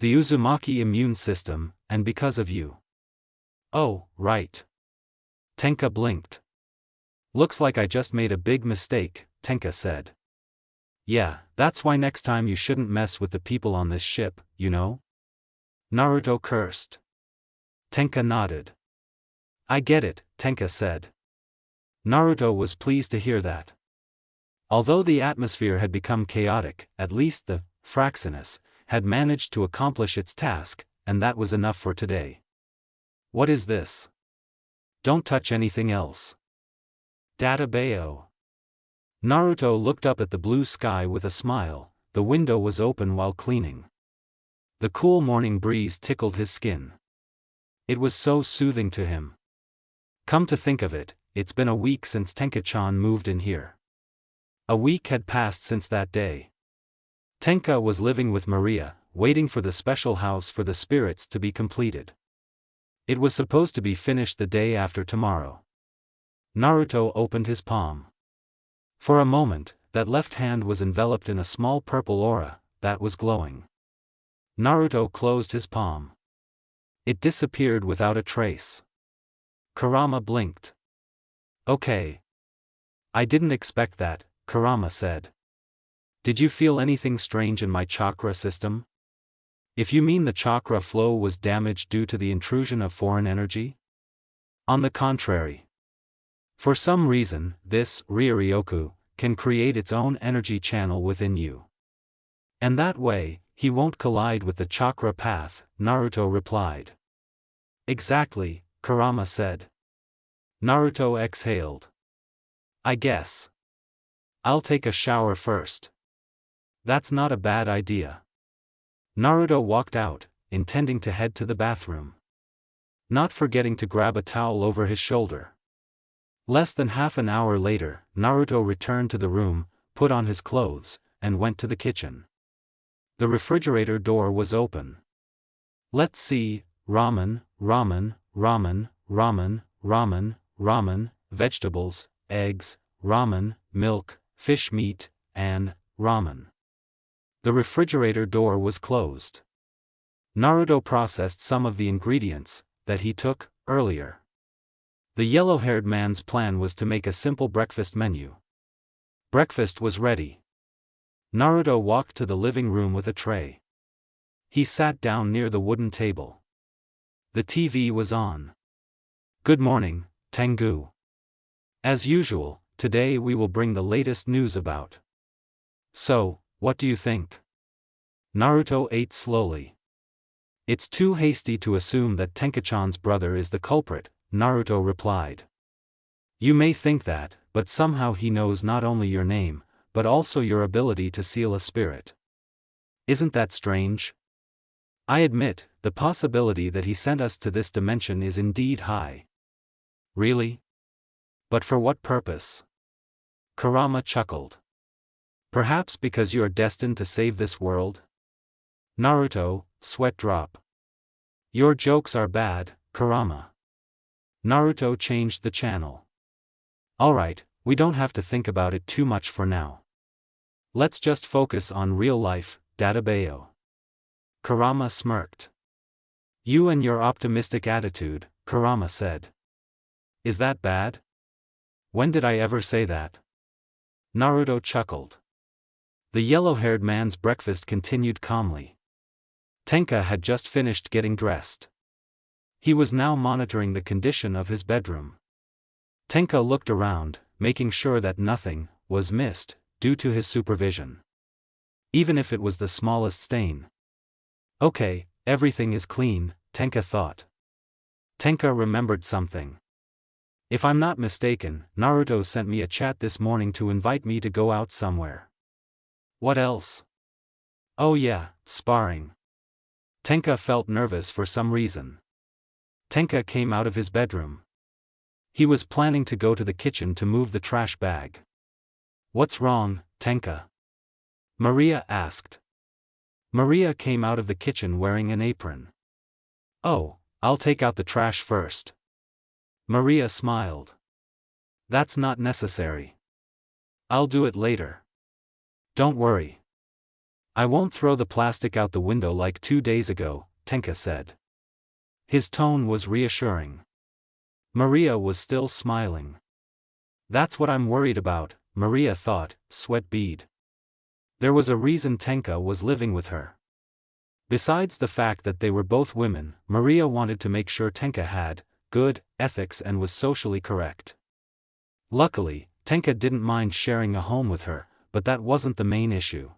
The Uzumaki immune system, and because of you. Oh, right. Tenka blinked. Looks like I just made a big mistake, Tenka said. Yeah, that's why next time you shouldn't mess with the people on this ship, you know? Naruto cursed. Tenka nodded. I get it, Tenka said. Naruto was pleased to hear that. Although the atmosphere had become chaotic, at least the Fraxinus had managed to accomplish its task, and that was enough for today. What is this? Don't touch anything else. Databeo. Naruto looked up at the blue sky with a smile. The window was open while cleaning. The cool morning breeze tickled his skin. It was so soothing to him. Come to think of it, it's been a week since Tenka-chan moved in here. A week had passed since that day. Tenka was living with Maria, waiting for the special house for the spirits to be completed. It was supposed to be finished the day after tomorrow. Naruto opened his palm. For a moment, that left hand was enveloped in a small purple aura that was glowing. Naruto closed his palm. It disappeared without a trace. Kurama blinked. Okay. I didn't expect that, Kurama said. Did you feel anything strange in my chakra system? If you mean the chakra flow was damaged due to the intrusion of foreign energy? On the contrary. For some reason, this Ryoryoku can create its own energy channel within you. And that way, he won't collide with the chakra path, Naruto replied. Exactly, Kurama said. Naruto exhaled. I guess I'll take a shower first. That's not a bad idea. Naruto walked out, intending to head to the bathroom, not forgetting to grab a towel over his shoulder. Less than half an hour later, Naruto returned to the room, put on his clothes, and went to the kitchen. The refrigerator door was open. Let's see, ramen, ramen, ramen, ramen, ramen, ramen, vegetables, eggs, ramen, milk, fish meat, and ramen. The refrigerator door was closed. Naruto processed some of the ingredients that he took earlier. The yellow-haired man's plan was to make a simple breakfast menu. Breakfast was ready. Naruto walked to the living room with a tray. He sat down near the wooden table. The TV was on. Good morning, Tengu. As usual, today we will bring the latest news about. So, what do you think? Naruto ate slowly. It's too hasty to assume that Tenkachan's brother is the culprit, Naruto replied. You may think that, but somehow he knows not only your name, but also your ability to seal a spirit. Isn't that strange? I admit, the possibility that he sent us to this dimension is indeed high. Really? But for what purpose? Kurama chuckled. Perhaps because you are destined to save this world? Naruto, sweat drop. Your jokes are bad, Kurama. Naruto changed the channel. Alright, we don't have to think about it too much for now. Let's just focus on real life, Databayo. Kurama smirked. You and your optimistic attitude, Kurama said. Is that bad? When did I ever say that? Naruto chuckled. The yellow-haired man's breakfast continued calmly. Tenka had just finished getting dressed. He was now monitoring the condition of his bedroom. Tenka looked around, making sure that nothing was missed due to his supervision. Even if it was the smallest stain. Okay, everything is clean, Tenka thought. Tenka remembered something. If I'm not mistaken, Naruto sent me a chat this morning to invite me to go out somewhere. What else? Oh yeah, sparring. Tenka felt nervous for some reason. Tenka came out of his bedroom. He was planning to go to the kitchen to move the trash bag. What's wrong, Tenka? Maria asked. Maria came out of the kitchen wearing an apron. Oh, I'll take out the trash first. Maria smiled. That's not necessary. I'll do it later. Don't worry. I won't throw the plastic out the window like 2 days ago, Tenka said. His tone was reassuring. Maria was still smiling. That's what I'm worried about, Maria thought, sweat bead. There was a reason Tenka was living with her. Besides the fact that they were both women, Maria wanted to make sure Tenka had good ethics and was socially correct. Luckily, Tenka didn't mind sharing a home with her, but that wasn't the main issue.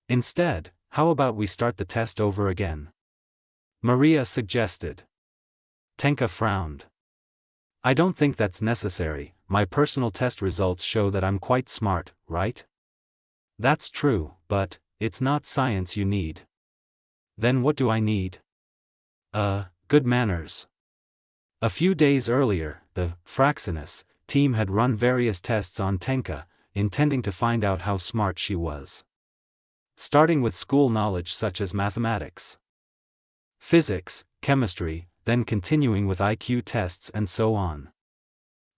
Instead, how about we start the test over again? Maria suggested. Tenka frowned. I don't think that's necessary, my personal test results show that I'm quite smart, right? That's true, but it's not science you need. Then what do I need? Good manners. A few days earlier, the Fraxinus team had run various tests on Tenka, intending to find out how smart she was. Starting with school knowledge such as mathematics, physics, chemistry, then continuing with IQ tests and so on.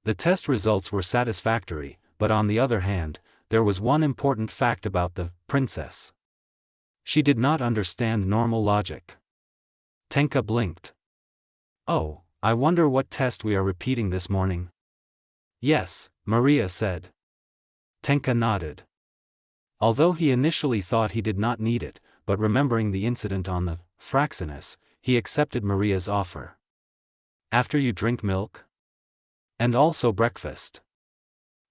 The test results were satisfactory, but on the other hand, there was one important fact about the princess. She did not understand normal logic. Tenka blinked. Oh, I wonder what test we are repeating this morning? Yes, Maria said. Tenka nodded. Although he initially thought he did not need it, but remembering the incident on the Fraxinus, he accepted Maria's offer. After you drink milk? And also breakfast.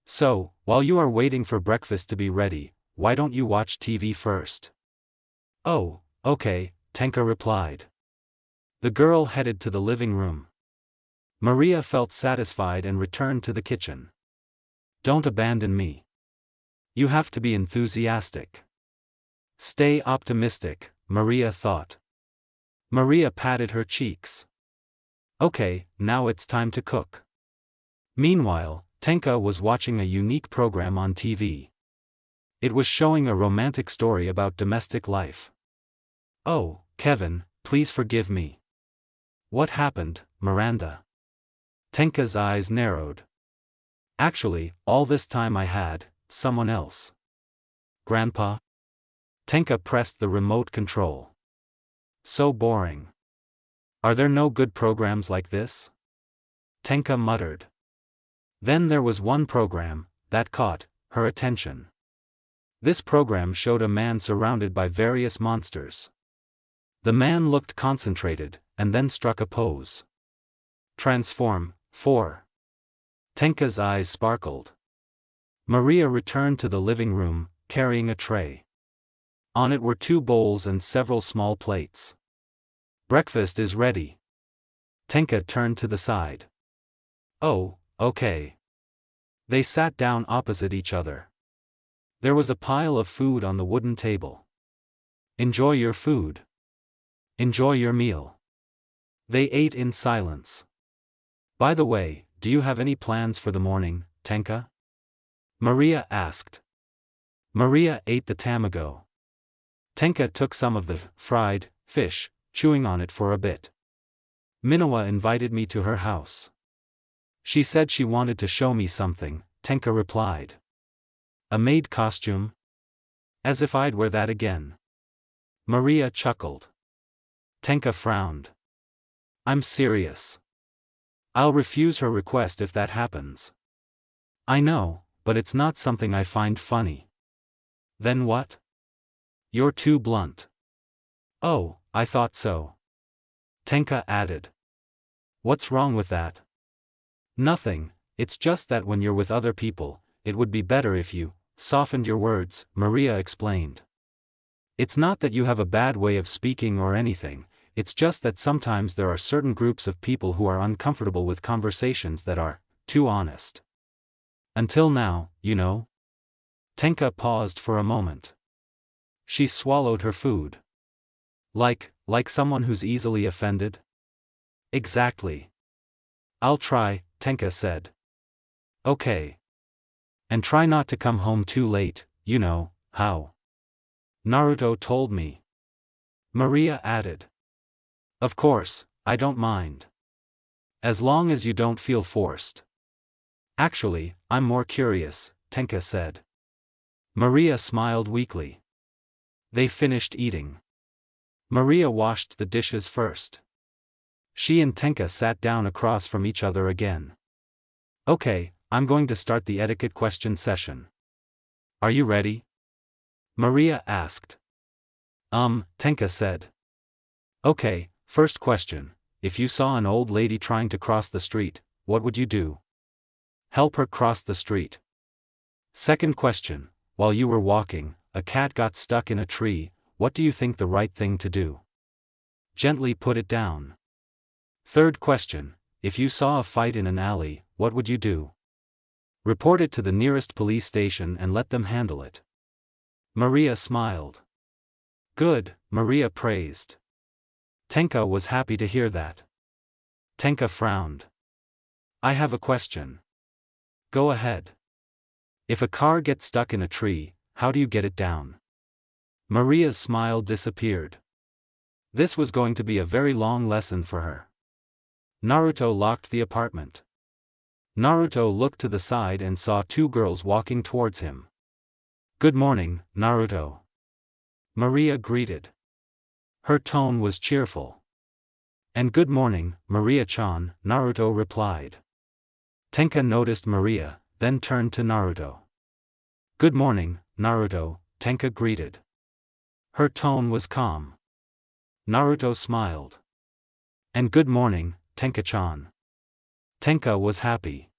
So, while you are waiting for breakfast to be ready, why don't you watch TV first? Oh, okay, Tenka replied. The girl headed to the living room. Maria felt satisfied and returned to the kitchen. Don't abandon me. You have to be enthusiastic. Stay optimistic, Maria thought. Maria patted her cheeks. Okay, now it's time to cook. Meanwhile, Tenka was watching a unique program on TV. It was showing a romantic story about domestic life. Oh, Kevin, please forgive me. What happened, Miranda? Tenka's eyes narrowed. Actually, all this time I had someone else. Grandpa? Tenka pressed the remote control. So boring. Are there no good programs like this? Tenka muttered. Then there was one program that caught her attention. This program showed a man surrounded by various monsters. The man looked concentrated, and then struck a pose. Transform, 4. Tenka's eyes sparkled. Maria returned to the living room, carrying a tray. On it were 2 bowls and several small plates. Breakfast is ready. Tenka turned to the side. Oh, okay. They sat down opposite each other. There was a pile of food on the wooden table. Enjoy your food. Enjoy your meal. They ate in silence. By the way, do you have any plans for the morning, Tenka? Maria asked. Maria ate the tamago. Tenka took some of the fried fish, chewing on it for a bit. Minowa invited me to her house. She said she wanted to show me something, Tenka replied. A maid costume? As if I'd wear that again. Maria chuckled. Tenka frowned. I'm serious. I'll refuse her request if that happens. I know, but it's not something I find funny. Then what? You're too blunt. Oh, I thought so. Tenka added. What's wrong with that? Nothing, it's just that when you're with other people, it would be better if you softened your words, Maria explained. It's not that you have a bad way of speaking or anything, it's just that sometimes there are certain groups of people who are uncomfortable with conversations that are too honest. Until now, you know? Tenka paused for a moment. She swallowed her food. Like someone who's easily offended? Exactly. I'll try, Tenka said. Okay. And try not to come home too late, you know how Naruto told me. Maria added. Of course, I don't mind. As long as you don't feel forced. Actually, I'm more curious, Tenka said. Maria smiled weakly. They finished eating. Maria washed the dishes first. She and Tenka sat down across from each other again. Okay, I'm going to start the etiquette question session. Are you ready? Maria asked. Tenka said. Okay, first question, if you saw an old lady trying to cross the street, what would you do? Help her cross the street. Second question, while you were walking, a cat got stuck in a tree, what do you think the right thing to do? Gently put it down. Third question, if you saw a fight in an alley, what would you do? Report it to the nearest police station and let them handle it. Maria smiled. Good, Maria praised. Tenka was happy to hear that. Tenka frowned. I have a question. Go ahead. If a car gets stuck in a tree, how do you get it down? Maria's smile disappeared. This was going to be a very long lesson for her. Naruto locked the apartment. Naruto looked to the side and saw 2 girls walking towards him. Good morning, Naruto. Maria greeted. Her tone was cheerful. And good morning, Maria-chan, Naruto replied. Tenka noticed Maria, then turned to Naruto. Good morning, Naruto, Tenka greeted. Her tone was calm. Naruto smiled. And good morning, Tenka-chan. Tenka was happy.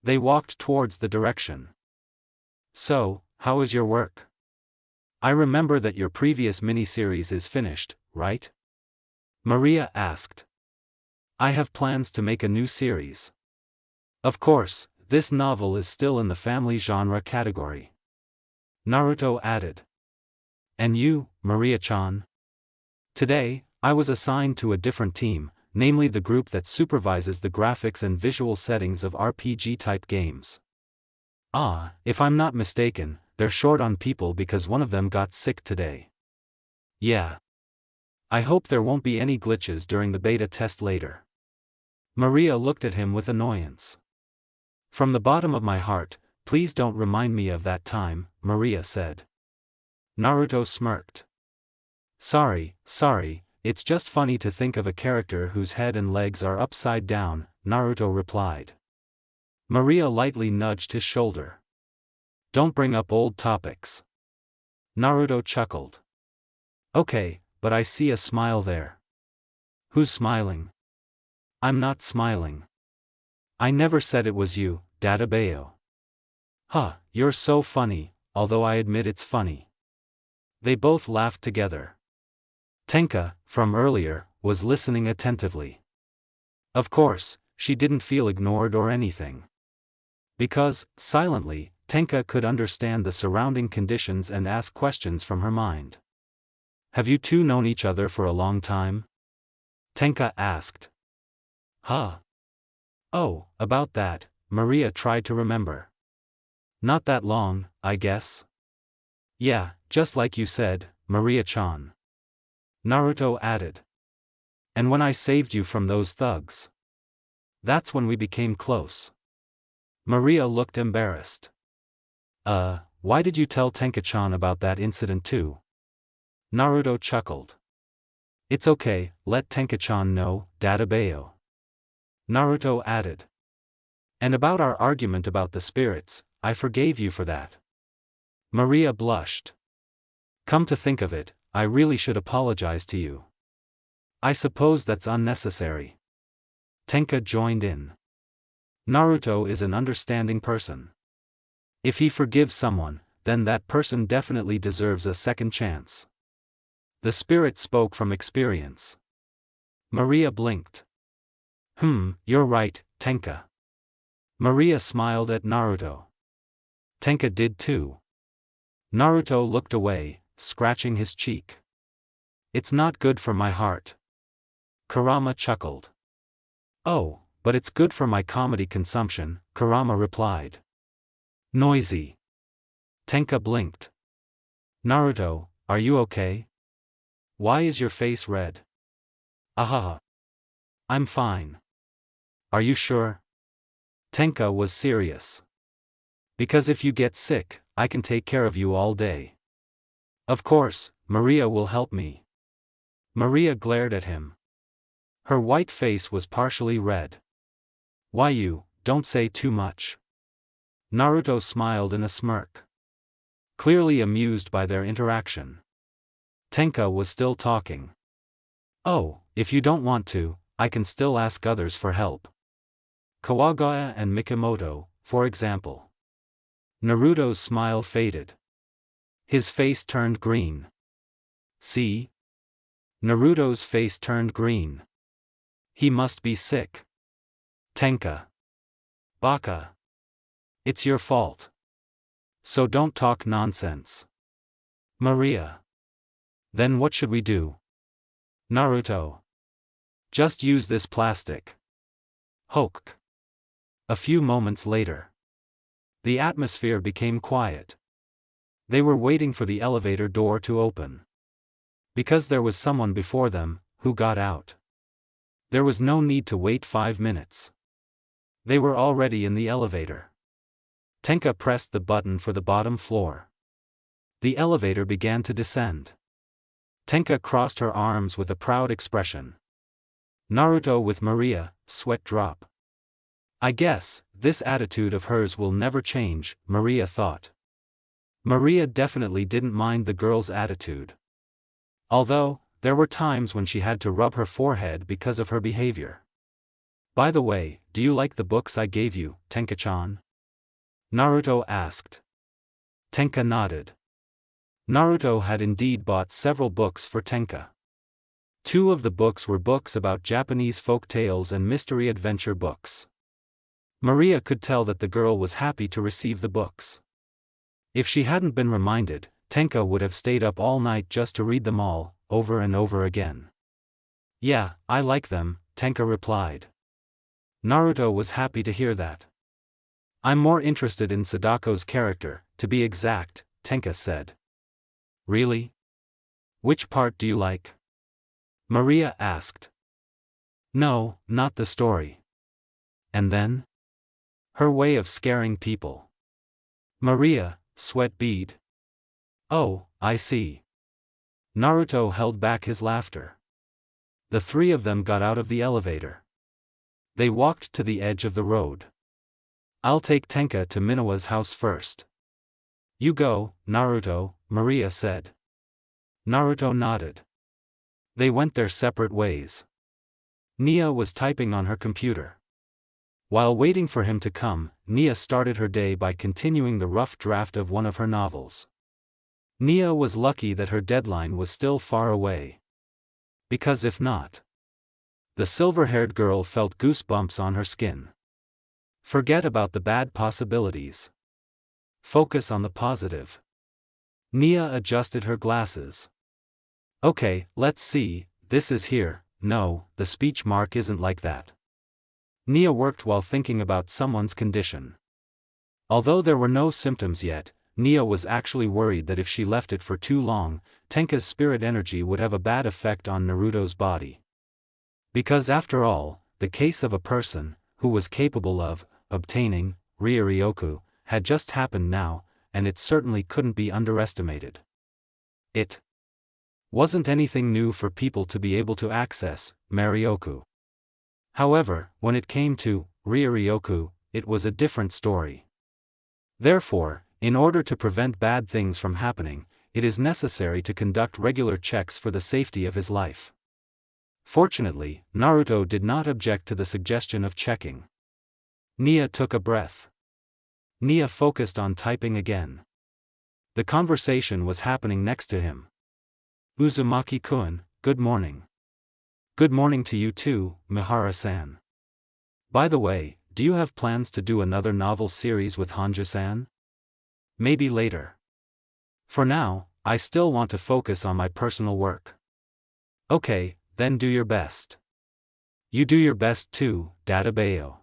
They walked towards the direction. So, how is your work? I remember that your previous miniseries is finished, right? Maria asked. I have plans to make a new series. Of course, this novel is still in the family genre category. Naruto added. And you, Maria-chan? Today, I was assigned to a different team, namely the group that supervises the graphics and visual settings of RPG-type games. Ah, if I'm not mistaken, they're short on people because one of them got sick today. Yeah. I hope there won't be any glitches during the beta test later. Maria looked at him with annoyance. From the bottom of my heart, please don't remind me of that time, Maria said. Naruto smirked. Sorry, it's just funny to think of a character whose head and legs are upside down, Naruto replied. Maria lightly nudged his shoulder. Don't bring up old topics. Naruto chuckled. Okay, but I see a smile there. Who's smiling? I'm not smiling. I never said it was you, Dadabayo. Huh, you're so funny, although I admit it's funny. They both laughed together. Tenka, from earlier, was listening attentively. Of course, she didn't feel ignored or anything. Because, silently, Tenka could understand the surrounding conditions and ask questions from her mind. Have you two known each other for a long time? Tenka asked. Huh? Oh, about that, Maria tried to remember. Not that long, I guess. Yeah, just like you said, Maria-chan. Naruto added. And when I saved you from those thugs. That's when we became close. Maria looked embarrassed. Why did you tell Tenka-chan about that incident too? Naruto chuckled. It's okay, let Tenka-chan know, Dadabayo. Naruto added. And about our argument about the spirits, I forgave you for that. Maria blushed. Come to think of it, I really should apologize to you. I suppose that's unnecessary. Tenka joined in. Naruto is an understanding person. If he forgives someone, then that person definitely deserves a second chance. The spirit spoke from experience. Maria blinked. You're right, Tenka. Maria smiled at Naruto. Tenka did too. Naruto looked away, scratching his cheek. It's not good for my heart. Kurama chuckled. Oh, but it's good for my comedy consumption, Kurama replied. Noisy. Tenka blinked. Naruto, are you okay? Why is your face red? Ahaha. I'm fine. Are you sure? Tenka was serious. Because if you get sick, I can take care of you all day. Of course, Maria will help me. Maria glared at him. Her white face was partially red. Why you, don't say too much. Naruto smiled in a smirk. Clearly amused by their interaction. Tenka was still talking. Oh, if you don't want to, I can still ask others for help. Kawagaya and Mikimoto, for example. Naruto's smile faded. His face turned green. See? Naruto's face turned green. He must be sick. Tenka. Baka. It's your fault. So don't talk nonsense. Maria. Then what should we do? Naruto. Just use this plastic. Hulk. A few moments later. The atmosphere became quiet. They were waiting for the elevator door to open. Because there was someone before them, who got out. There was no need to wait 5 minutes. They were already in the elevator. Tenka pressed the button for the bottom floor. The elevator began to descend. Tenka crossed her arms with a proud expression. Naruto with Maria, sweat drop. I guess, this attitude of hers will never change, Maria thought. Maria definitely didn't mind the girl's attitude. Although, there were times when she had to rub her forehead because of her behavior. By the way, do you like the books I gave you, Tenka-chan? Naruto asked. Tenka nodded. Naruto had indeed bought several books for Tenka. 2 of the books were books about Japanese folk tales and mystery adventure books. Maria could tell that the girl was happy to receive the books. If she hadn't been reminded, Tenka would have stayed up all night just to read them all, over and over again. Yeah, I like them, Tenka replied. Naruto was happy to hear that. I'm more interested in Sadako's character, to be exact, Tenka said. Really? Which part do you like? Maria asked. No, not the story. And then? Her way of scaring people. Maria, sweat bead. Oh, I see. Naruto held back his laughter. The 3 of them got out of the elevator. They walked to the edge of the road. I'll take Tenka to Minawa's house first. You go, Naruto, Maria said. Naruto nodded. They went their separate ways. Nia was typing on her computer. While waiting for him to come, Nia started her day by continuing the rough draft of one of her novels. Nia was lucky that her deadline was still far away. Because if not, the silver-haired girl felt goosebumps on her skin. Forget about the bad possibilities. Focus on the positive. Nia adjusted her glasses. Okay, let's see, this is here. No, the speech mark isn't like that. Nia worked while thinking about someone's condition. Although there were no symptoms yet, Nia was actually worried that if she left it for too long, Tenka's spirit energy would have a bad effect on Naruto's body. Because after all, the case of a person, who was capable of obtaining Ryoryoku, had just happened now, and it certainly couldn't be underestimated. It wasn't anything new for people to be able to access Marioku. However, when it came to Ryoryoku, it was a different story. Therefore, in order to prevent bad things from happening, it is necessary to conduct regular checks for the safety of his life. Fortunately, Naruto did not object to the suggestion of checking. Nia took a breath. Nia focused on typing again. The conversation was happening next to him. Uzumaki-kun, good morning. Good morning to you too, Mihara-san. By the way, do you have plans to do another novel series with Hanjo-san? Maybe later. For now, I still want to focus on my personal work. Okay, then do your best. You do your best too, Dadabayo.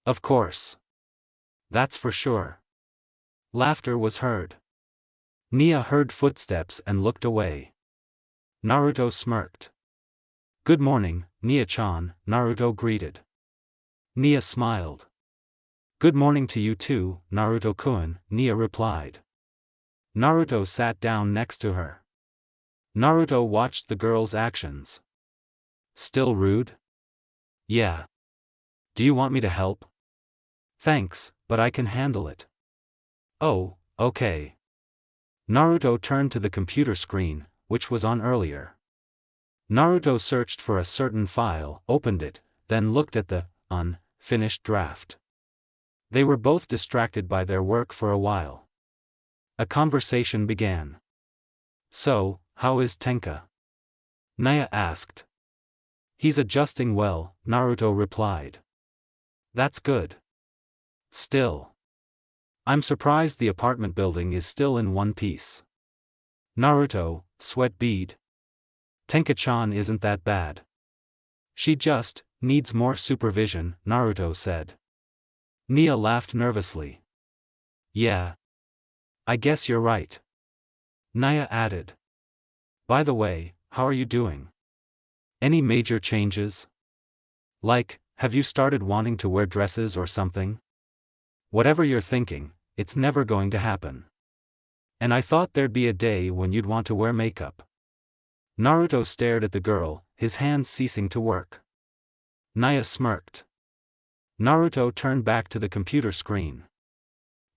Of course. That's for sure. Laughter was heard. Nia heard footsteps and looked away. Naruto smirked. Good morning, Nia-chan, Naruto greeted. Nia smiled. Good morning to you too, Naruto-kun, Nia replied. Naruto sat down next to her. Naruto watched the girl's actions. Still rude? Yeah. Do you want me to help? Thanks, but I can handle it. Oh, okay. Naruto turned to the computer screen, which was on earlier. Naruto searched for a certain file, opened it, then looked at the unfinished draft. They were both distracted by their work for a while. A conversation began. So, how is Tenka? Nia asked. He's adjusting well, Naruto replied. That's good. Still. I'm surprised the apartment building is still in one piece. Naruto, sweat bead. Tenka-chan isn't that bad. She just needs more supervision, Naruto said. Nia laughed nervously. Yeah. I guess you're right. Nia added. By the way, how are you doing? Any major changes? Like, have you started wanting to wear dresses or something? Whatever you're thinking, it's never going to happen. And I thought there'd be a day when you'd want to wear makeup. Naruto stared at the girl, his hands ceasing to work. Nia smirked. Naruto turned back to the computer screen.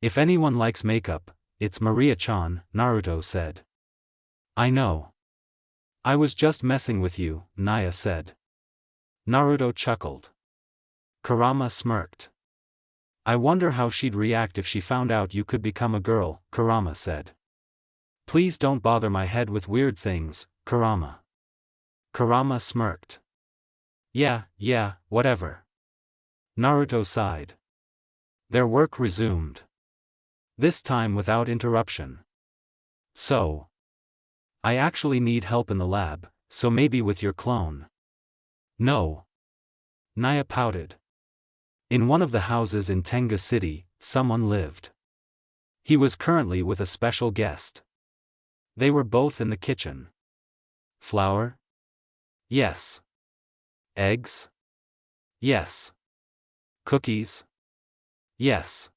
If anyone likes makeup, it's Maria-chan, Naruto said. I know. I was just messing with you, Nia said. Naruto chuckled. Kurama smirked. I wonder how she'd react if she found out you could become a girl, Kurama said. Please don't bother my head with weird things, Kurama. Kurama smirked. Yeah, whatever. Naruto sighed. Their work resumed. This time without interruption. So. I actually need help in the lab, so maybe with your clone. No. Nia pouted. In one of the houses in Tenga City, someone lived. He was currently with a special guest. They were both in the kitchen. Flour? Yes. Eggs? Yes. Cookies? Yes.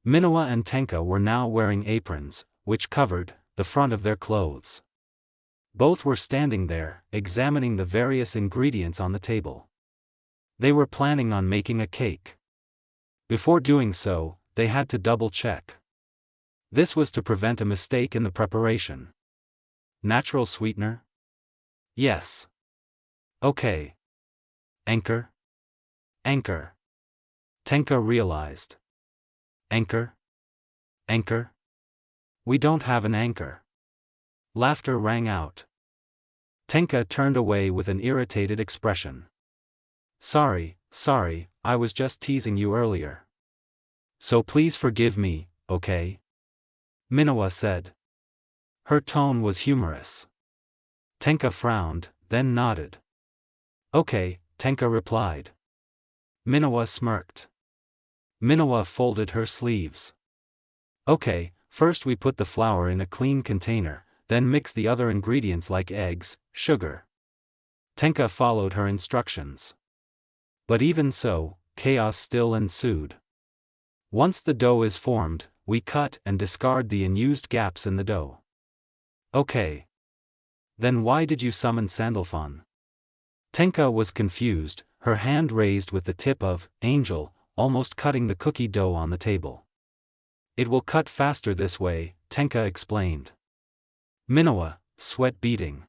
Minowa and Tenka were now wearing aprons, which covered the front of their clothes. Both were standing there, examining the various ingredients on the table. They were planning on making a cake. Before doing so, they had to double-check. This was to prevent a mistake in the preparation. Natural sweetener? Yes. Okay. Anchor? Anchor. Tenka realized. Anchor? Anchor? We don't have an anchor. Laughter rang out. Tenka turned away with an irritated expression. Sorry, I was just teasing you earlier. So please forgive me, okay? Minowa said. Her tone was humorous. Tenka frowned, then nodded. Okay, Tenka replied. Minowa smirked. Minowa folded her sleeves. Okay, first we put the flour in a clean container, then mix the other ingredients like eggs, sugar. Tenka followed her instructions. But even so, chaos still ensued. Once the dough is formed, we cut and discard the unused gaps in the dough. Okay. Then why did you summon Sandalphon? Tenka was confused, her hand raised with the tip of angel, almost cutting the cookie dough on the table. It will cut faster this way, Tenka explained. Minowa, sweat beading.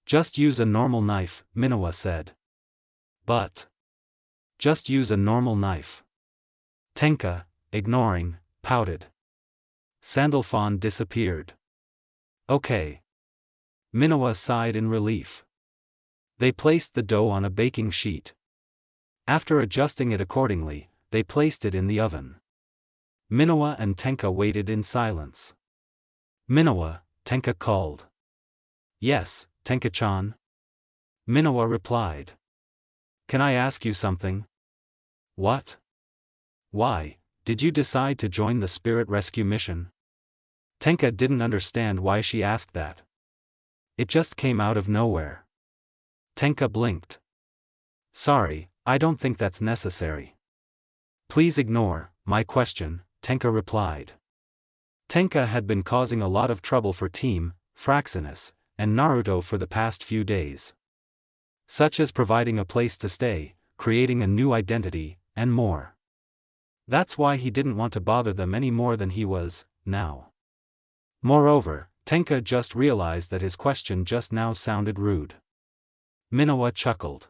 Just use a normal knife, Minowa said. But. Just use a normal knife. Tenka, ignoring, pouted. Sandalphon disappeared. Okay. Minowa sighed in relief. They placed the dough on a baking sheet. After adjusting it accordingly, they placed it in the oven. Minowa and Tenka waited in silence. Minowa, Tenka called. Yes, Tenka-chan. Minowa replied. Can I ask you something? What? Why, did you decide to join the spirit rescue mission? Tenka didn't understand why she asked that. It just came out of nowhere. Tenka blinked. Sorry, I don't think that's necessary. Please ignore my question, Tenka replied. Tenka had been causing a lot of trouble for Team Fraxinus and Naruto for the past few days. Such as providing a place to stay, creating a new identity, and more. That's why he didn't want to bother them any more than he was, now. Moreover, Tenka just realized that his question just now sounded rude. Minowa chuckled.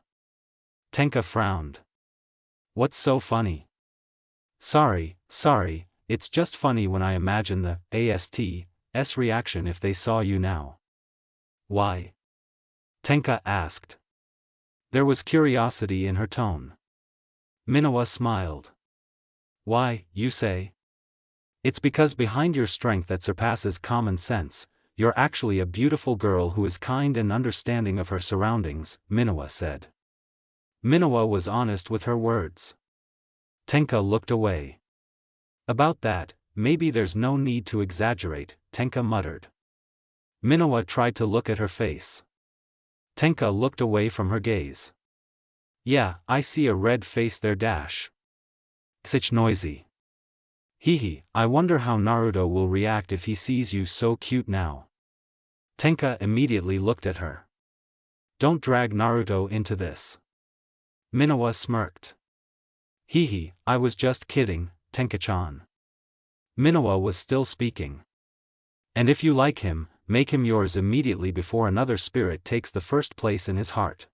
Tenka frowned. What's so funny? Sorry, it's just funny when I imagine the AST's reaction if they saw you now. Why? Tenka asked. There was curiosity in her tone. Minowa smiled. Why, you say? It's because behind your strength that surpasses common sense, you're actually a beautiful girl who is kind and understanding of her surroundings, Minowa said. Minowa was honest with her words. Tenka looked away. About that, maybe there's no need to exaggerate, Tenka muttered. Minowa tried to look at her face. Tenka looked away from her gaze. Yeah, I see a red face there dash. Such noisy. Hehe, I wonder how Naruto will react if he sees you so cute now. Tenka immediately looked at her. Don't drag Naruto into this. Minowa smirked. Hehe, I was just kidding, Tenka-chan. Minowa was still speaking. And if you like him, make him yours immediately before another spirit takes the first place in his heart.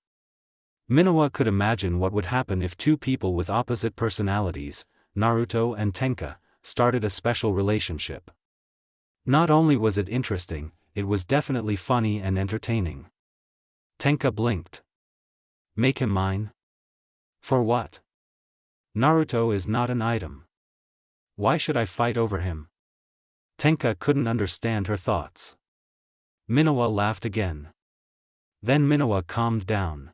Minowa could imagine what would happen if two people with opposite personalities, Naruto and Tenka, started a special relationship. Not only was it interesting, it was definitely funny and entertaining. Tenka blinked. Make him mine? For what? Naruto is not an item. Why should I fight over him? Tenka couldn't understand her thoughts. Minowa laughed again. Then Minowa calmed down.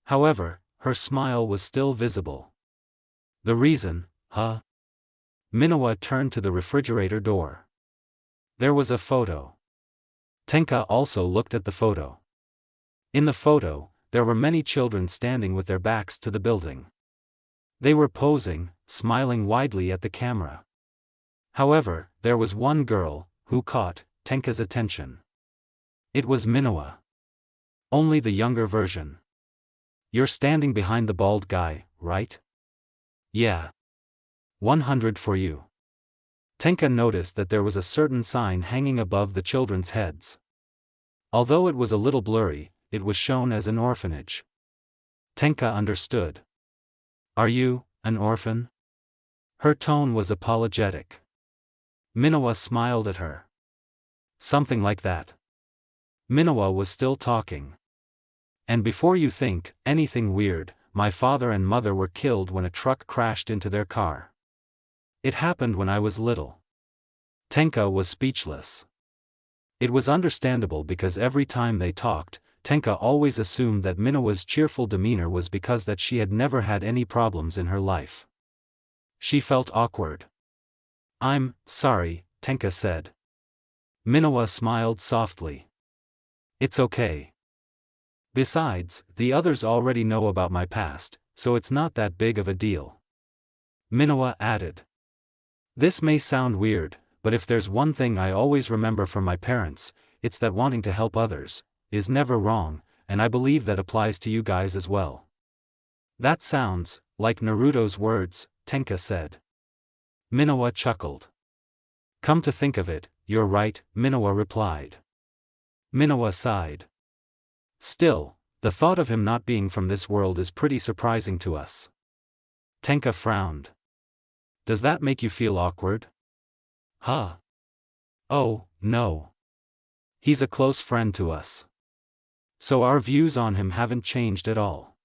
However, her smile was still visible. The reason, huh? Minowa turned to the refrigerator door. There was a photo. Tenka also looked at the photo. In the photo, there were many children standing with their backs to the building. They were posing, smiling widely at the camera. However, there was one girl, who caught Tenka's attention. It was Minowa. Only the younger version. You're standing behind the bald guy, right? Yeah. 100 for you. Tenka noticed that there was a certain sign hanging above the children's heads. Although it was a little blurry, it was shown as an orphanage. Tenka understood. Are you an orphan? Her tone was apologetic. Minowa smiled at her. Something like that. Minowa was still talking. And before you think anything weird, my father and mother were killed when a truck crashed into their car. It happened when I was little. Tenka was speechless. It was understandable because every time they talked, Tenka always assumed that Minowa's cheerful demeanor was because that she had never had any problems in her life. She felt awkward. I'm sorry, Tenka said. Minowa smiled softly. It's okay. Besides, the others already know about my past, so it's not that big of a deal. Minowa added. This may sound weird, but if there's one thing I always remember from my parents, it's that wanting to help others is never wrong, and I believe that applies to you guys as well. That sounds like Naruto's words, Tenka said. Minowa chuckled. Come to think of it, you're right, Minowa replied. Minowa sighed. Still, the thought of him not being from this world is pretty surprising to us. Tenka frowned. Does that make you feel awkward? Huh? Oh, no. He's a close friend to us. So our views on him haven't changed at all.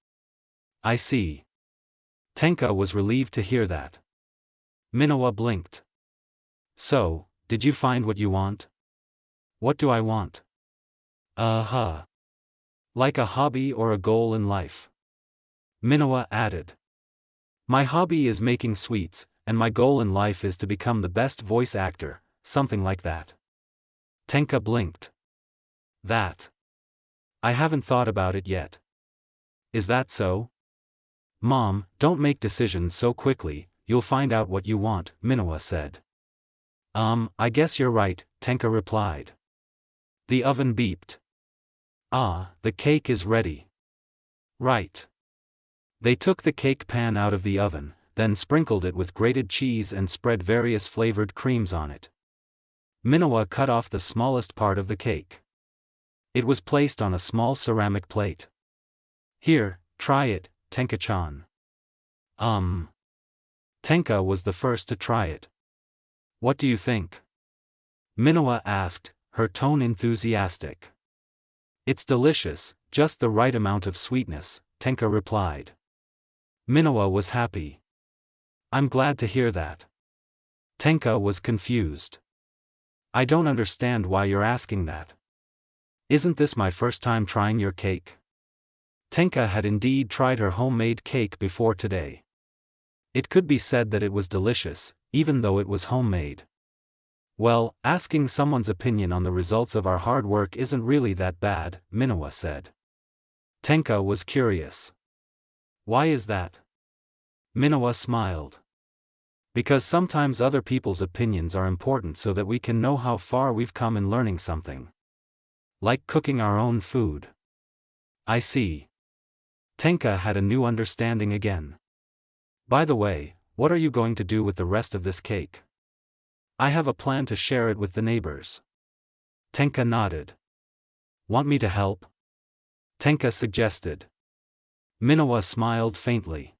I see. Tenka was relieved to hear that. Minowa blinked. So, did you find what you want? What do I want? Uh-huh. Like a hobby or a goal in life. Minowa added. My hobby is making sweets, and my goal in life is to become the best voice actor, something like that. Tenka blinked. That. I haven't thought about it yet. Is that so? Mom, don't make decisions so quickly, you'll find out what you want, Minowa said. I guess you're right, Tenka replied. The oven beeped. Ah, the cake is ready. Right. They took the cake pan out of the oven, then sprinkled it with grated cheese and spread various flavored creams on it. Minowa cut off the smallest part of the cake. It was placed on a small ceramic plate. Here, try it, Tenka-chan. Tenka was the first to try it. What do you think? Minowa asked, her tone enthusiastic. It's delicious, just the right amount of sweetness, Tenka replied. Minowa was happy. I'm glad to hear that. Tenka was confused. I don't understand why you're asking that. Isn't this my first time trying your cake? Tenka had indeed tried her homemade cake before today. It could be said that it was delicious, even though it was homemade. Well, asking someone's opinion on the results of our hard work isn't really that bad, Minowa said. Tenka was curious. Why is that? Minowa smiled. Because sometimes other people's opinions are important so that we can know how far we've come in learning something. Like cooking our own food. I see. Tenka had a new understanding again. By the way, what are you going to do with the rest of this cake? I have a plan to share it with the neighbors. Tenka nodded. Want me to help? Tenka suggested. Minowa smiled faintly.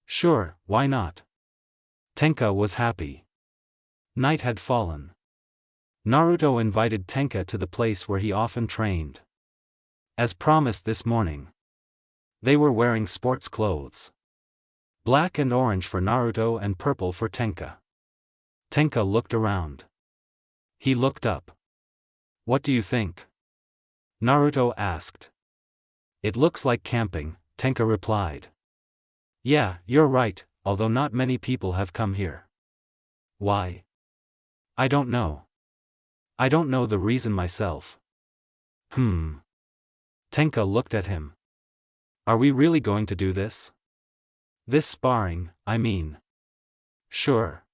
Sure, why not? Tenka was happy. Night had fallen. Naruto invited Tenka to the place where he often trained. As promised this morning. They were wearing sports clothes. Black and orange for Naruto and purple for Tenka. Tenka looked around. He looked up. What do you think? Naruto asked. It looks like camping, Tenka replied. Yeah, you're right, although not many people have come here. Why? I don't know. I don't know the reason myself. Tenka looked at him. Are we really going to do this? This sparring, I mean. Sure.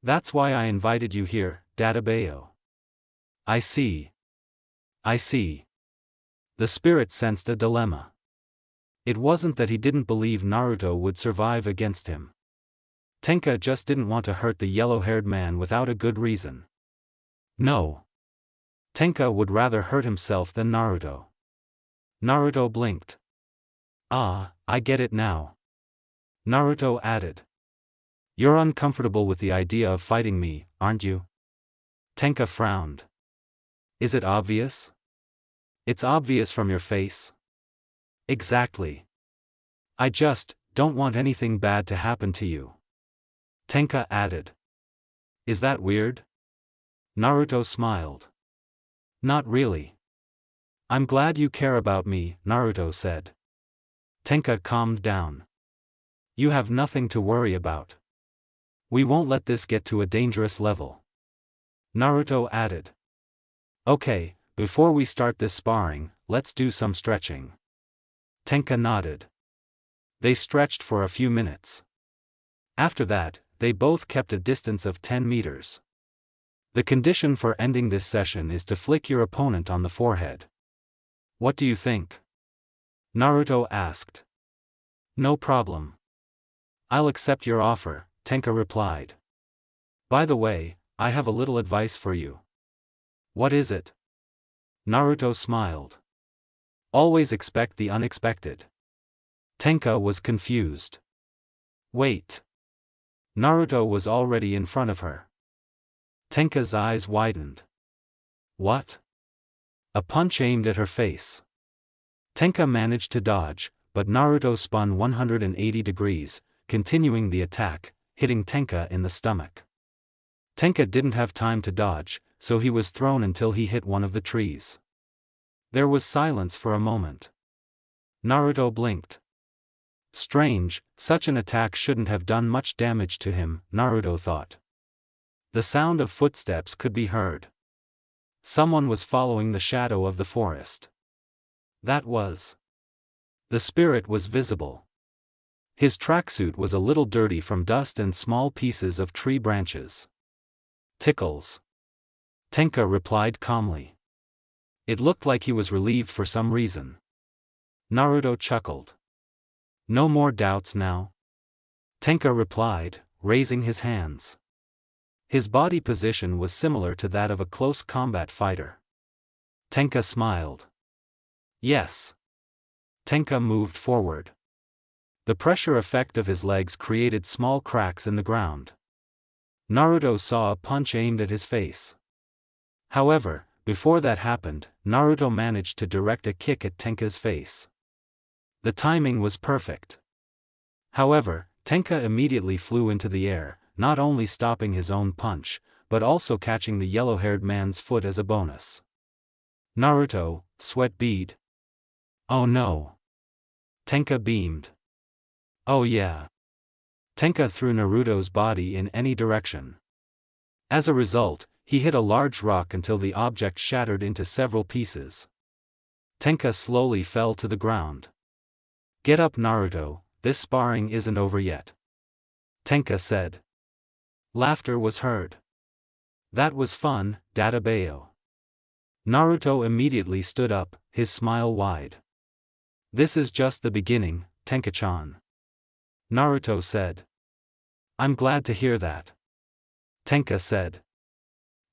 That's why I invited you here, Dadabayo. I see. I see. The spirit sensed a dilemma. It wasn't that he didn't believe Naruto would survive against him. Tenka just didn't want to hurt the yellow-haired man without a good reason. No. Tenka would rather hurt himself than Naruto. Naruto blinked. Ah, I get it now. Naruto added. You're uncomfortable with the idea of fighting me, aren't you? Tenka frowned. Is it obvious? It's obvious from your face. Exactly. I just don't want anything bad to happen to you. Tenka added. Is that weird? Naruto smiled. Not really. I'm glad you care about me, Naruto said. Tenka calmed down. You have nothing to worry about. We won't let this get to a dangerous level. Naruto added. Okay, before we start this sparring, let's do some stretching. Tenka nodded. They stretched for a few minutes. After that, they both kept a distance of 10 meters. The condition for ending this session is to flick your opponent on the forehead. What do you think? Naruto asked. No problem. I'll accept your offer, Tenka replied. By the way, I have a little advice for you. What is it? Naruto smiled. Always expect the unexpected. Tenka was confused. Wait. Naruto was already in front of her. Tenka's eyes widened. What? A punch aimed at her face. Tenka managed to dodge, but Naruto spun 180 degrees, continuing the attack, hitting Tenka in the stomach. Tenka didn't have time to dodge, so he was thrown until he hit one of the trees. There was silence for a moment. Naruto blinked. Strange, such an attack shouldn't have done much damage to him, Naruto thought. The sound of footsteps could be heard. Someone was following the shadow of the forest. That was. The spirit was visible. His tracksuit was a little dirty from dust and small pieces of tree branches. Tickles. Tenka replied calmly. It looked like he was relieved for some reason. Naruto chuckled. No more doubts now? Tenka replied, raising his hands. His body position was similar to that of a close combat fighter. Tenka smiled. Yes. Tenka moved forward. The pressure effect of his legs created small cracks in the ground. Naruto saw a punch aimed at his face. However, before that happened, Naruto managed to direct a kick at Tenka's face. The timing was perfect. However, Tenka immediately flew into the air, not only stopping his own punch, but also catching the yellow-haired man's foot as a bonus. Naruto, sweat bead. Oh no. Tenka beamed. Oh yeah. Tenka threw Naruto's body in any direction. As a result, he hit a large rock until the object shattered into several pieces. Tenka slowly fell to the ground. Get up, Naruto, this sparring isn't over yet. Tenka said. Laughter was heard. That was fun, Dadabayo. Naruto immediately stood up, his smile wide. This is just the beginning, Tenka-chan. Naruto said. I'm glad to hear that. Tenka said.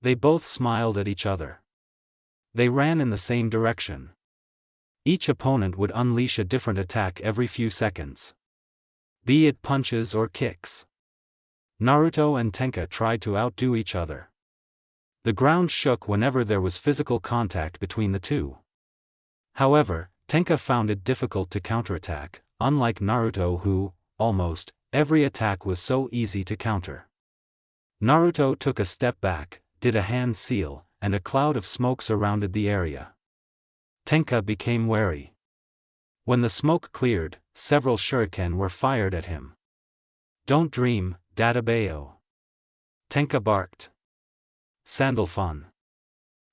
They both smiled at each other. They ran in the same direction. Each opponent would unleash a different attack every few seconds, be it punches or kicks. Naruto and Tenka tried to outdo each other. The ground shook whenever there was physical contact between the two. However, Tenka found it difficult to counterattack, unlike Naruto who, almost, every attack was so easy to counter. Naruto took a step back, did a hand seal, and a cloud of smoke surrounded the area. Tenka became wary. When the smoke cleared, several shuriken were fired at him. "Don't dream, Dadabayo," Tenka barked. Sandalphon.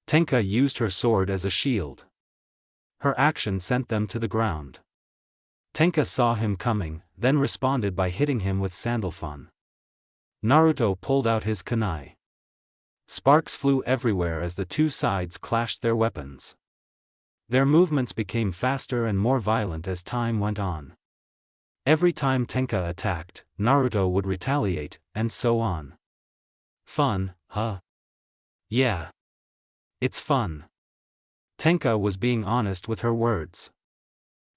Tenka used her sword as a shield. Her action sent them to the ground. Tenka saw him coming, then responded by hitting him with Sandalphon. Naruto pulled out his kunai. Sparks flew everywhere as the two sides clashed their weapons. Their movements became faster and more violent as time went on. Every time Tenka attacked, Naruto would retaliate, and so on. Fun, huh? Yeah. It's fun. Tenka was being honest with her words.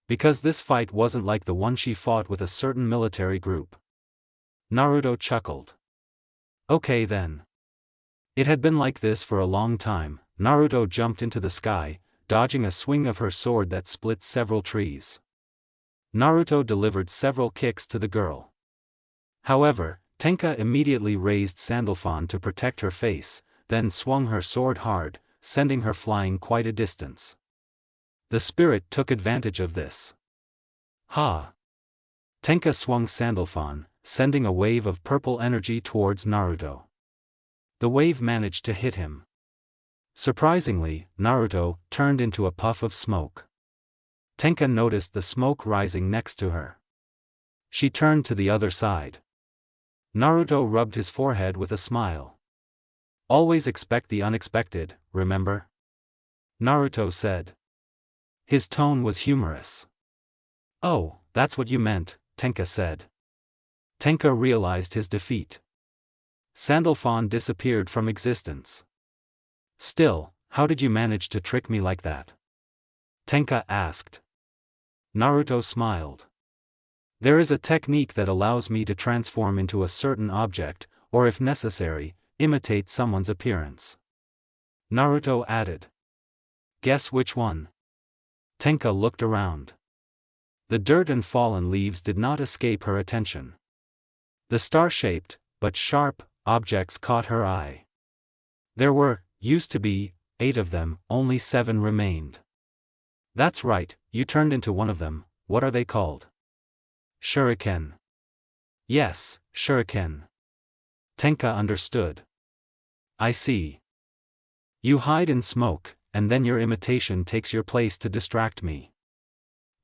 Because this fight wasn't like the one she fought with a certain military group. Naruto chuckled. Okay then. It had been like this for a long time. Naruto jumped into the sky, dodging a swing of her sword that split several trees. Naruto delivered several kicks to the girl. However, Tenka immediately raised Sandalphon to protect her face, then swung her sword hard, sending her flying quite a distance. The spirit took advantage of this. Ha! Tenka swung Sandalphon, sending a wave of purple energy towards Naruto. The wave managed to hit him. Surprisingly, Naruto turned into a puff of smoke. Tenka noticed the smoke rising next to her. She turned to the other side. Naruto rubbed his forehead with a smile. Always expect the unexpected, remember? Naruto said. His tone was humorous. Oh, that's what you meant, Tenka said. Tenka realized his defeat. Sandalphon disappeared from existence. Still, how did you manage to trick me like that? Tenka asked. Naruto smiled. There is a technique that allows me to transform into a certain object, or if necessary, imitate someone's appearance. Naruto added. Guess which one? Tenka looked around. The dirt and fallen leaves did not escape her attention. The star-shaped, but sharp, objects caught her eye. There used to be, 8 of them, only 7 remained. That's right, you turned into one of them. What are they called? Shuriken. Yes, shuriken. Tenka understood. I see. You hide in smoke, and then your imitation takes your place to distract me.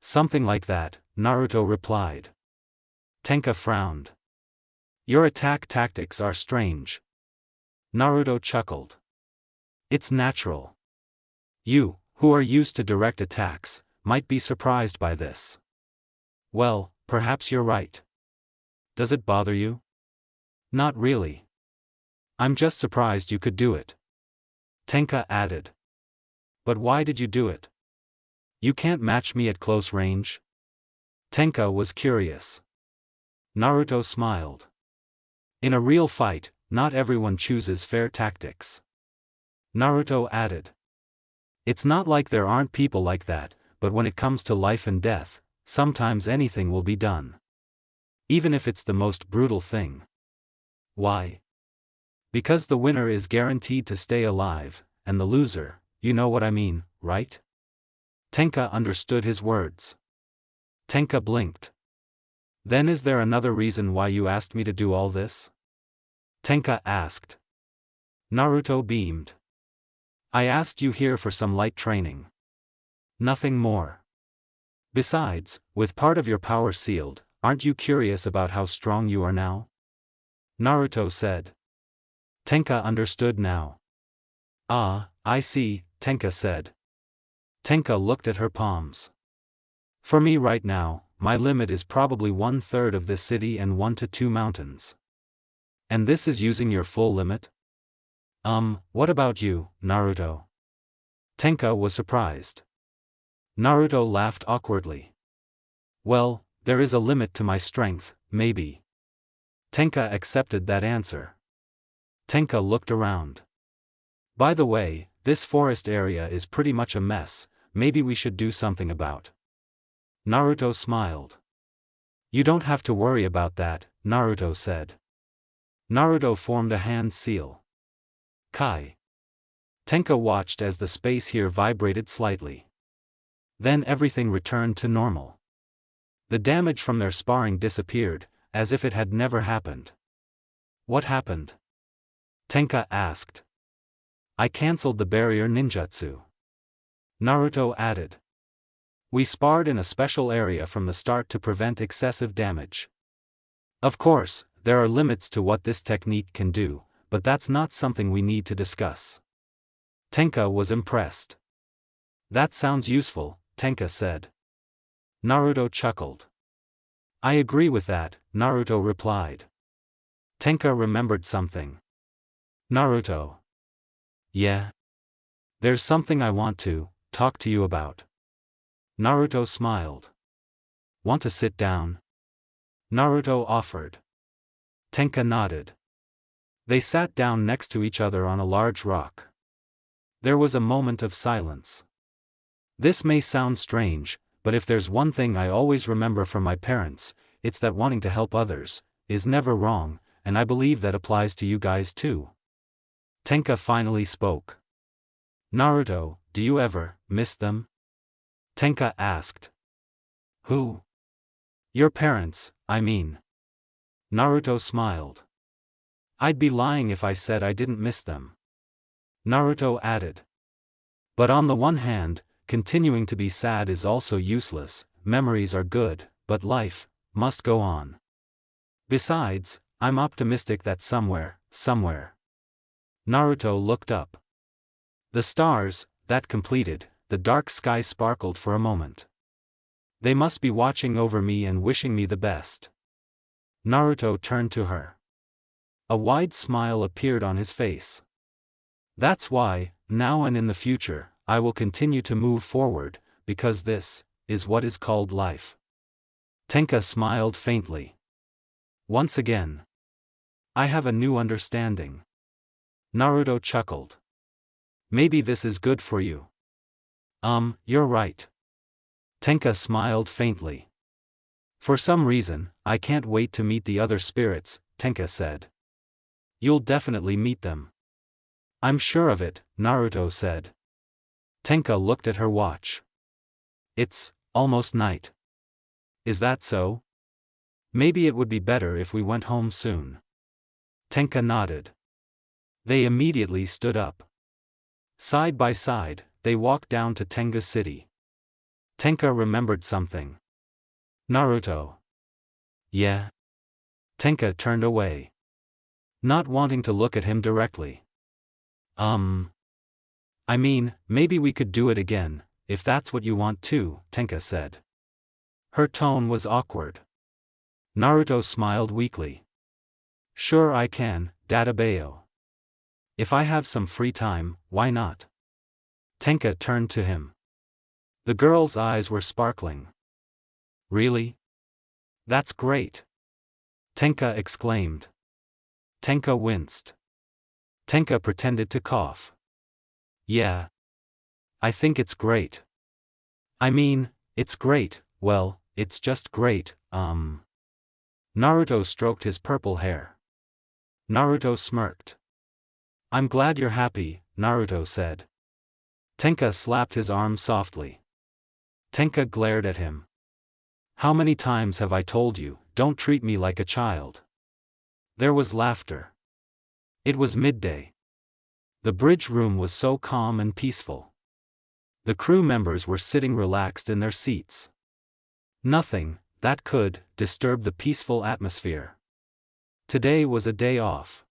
Something like that, Naruto replied. Tenka frowned. Your attack tactics are strange. Naruto chuckled. It's natural. You, who are used to direct attacks, might be surprised by this. Well, perhaps you're right. Does it bother you? Not really. I'm just surprised you could do it. Tenka added. But why did you do it? You can't match me at close range? Tenka was curious. Naruto smiled. In a real fight, not everyone chooses fair tactics. Naruto added. It's not like there aren't people like that, but when it comes to life and death, sometimes anything will be done. Even if it's the most brutal thing. Why? Because the winner is guaranteed to stay alive, and the loser, you know what I mean, right? Tenka understood his words. Tenka blinked. Then is there another reason why you asked me to do all this? Tenka asked. Naruto beamed. I asked you here for some light training. Nothing more. Besides, with part of your power sealed, aren't you curious about how strong you are now? Naruto said. Tenka understood now. Ah, I see, Tenka said. Tenka looked at her palms. For me right now, my limit is probably 1/3 of this city and 1 to 2 mountains. And this is using your full limit? What about you, Naruto? Tenka was surprised. Naruto laughed awkwardly. Well, there is a limit to my strength, maybe. Tenka accepted that answer. Tenka looked around. By the way, this forest area is pretty much a mess, maybe we should do something about. Naruto smiled. You don't have to worry about that, Naruto said. Naruto formed a hand seal. Kai. Tenka watched as the space here vibrated slightly. Then everything returned to normal. The damage from their sparring disappeared, as if it had never happened. What happened? Tenka asked. I cancelled the barrier ninjutsu. Naruto added. We sparred in a special area from the start to prevent excessive damage. Of course, there are limits to what this technique can do, but that's not something we need to discuss. Tenka was impressed. That sounds useful, Tenka said. Naruto chuckled. I agree with that, Naruto replied. Tenka remembered something. Naruto. Yeah? There's something I want to talk to you about. Naruto smiled. Want to sit down? Naruto offered. Tenka nodded. They sat down next to each other on a large rock. There was a moment of silence. This may sound strange, but if there's one thing I always remember from my parents, it's that wanting to help others is never wrong, and I believe that applies to you guys too. Tenka finally spoke. Naruto, do you ever miss them? Tenka asked. Who? Your parents, I mean. Naruto smiled. I'd be lying if I said I didn't miss them. Naruto added. But on the one hand, continuing to be sad is also useless. Memories are good, but life must go on. Besides, I'm optimistic that somewhere. Naruto looked up. The stars, that completed, the dark sky sparkled for a moment. They must be watching over me and wishing me the best. Naruto turned to her. A wide smile appeared on his face. That's why, now and in the future, I will continue to move forward, because this is what is called life. Tenka smiled faintly. Once again. I have a new understanding. Naruto chuckled. Maybe this is good for you. You're right. Tenka smiled faintly. For some reason, I can't wait to meet the other spirits, Tenka said. You'll definitely meet them. I'm sure of it, Naruto said. Tenka looked at her watch. It's almost night. Is that so? Maybe it would be better if we went home soon. Tenka nodded. They immediately stood up. Side by side, they walked down to Tenga City. Tenka remembered something. Naruto. Yeah? Tenka turned away. Not wanting to look at him directly. I mean, maybe we could do it again, if that's what you want to, Tenka said. Her tone was awkward. Naruto smiled weakly. Sure I can, Dadabayo. If I have some free time, why not? Tenka turned to him. The girl's eyes were sparkling. Really? That's great. Tenka exclaimed. Tenka winced. Tenka pretended to cough. Yeah. I think it's great. I mean, it's great, well, it's just great, Naruto stroked his purple hair. Naruto smirked. I'm glad you're happy, Naruto said. Tenka slapped his arm softly. Tenka glared at him. How many times have I told you, don't treat me like a child? There was laughter. It was midday. The bridge room was so calm and peaceful. The crew members were sitting relaxed in their seats. Nothing that could disturb the peaceful atmosphere. Today was a day off.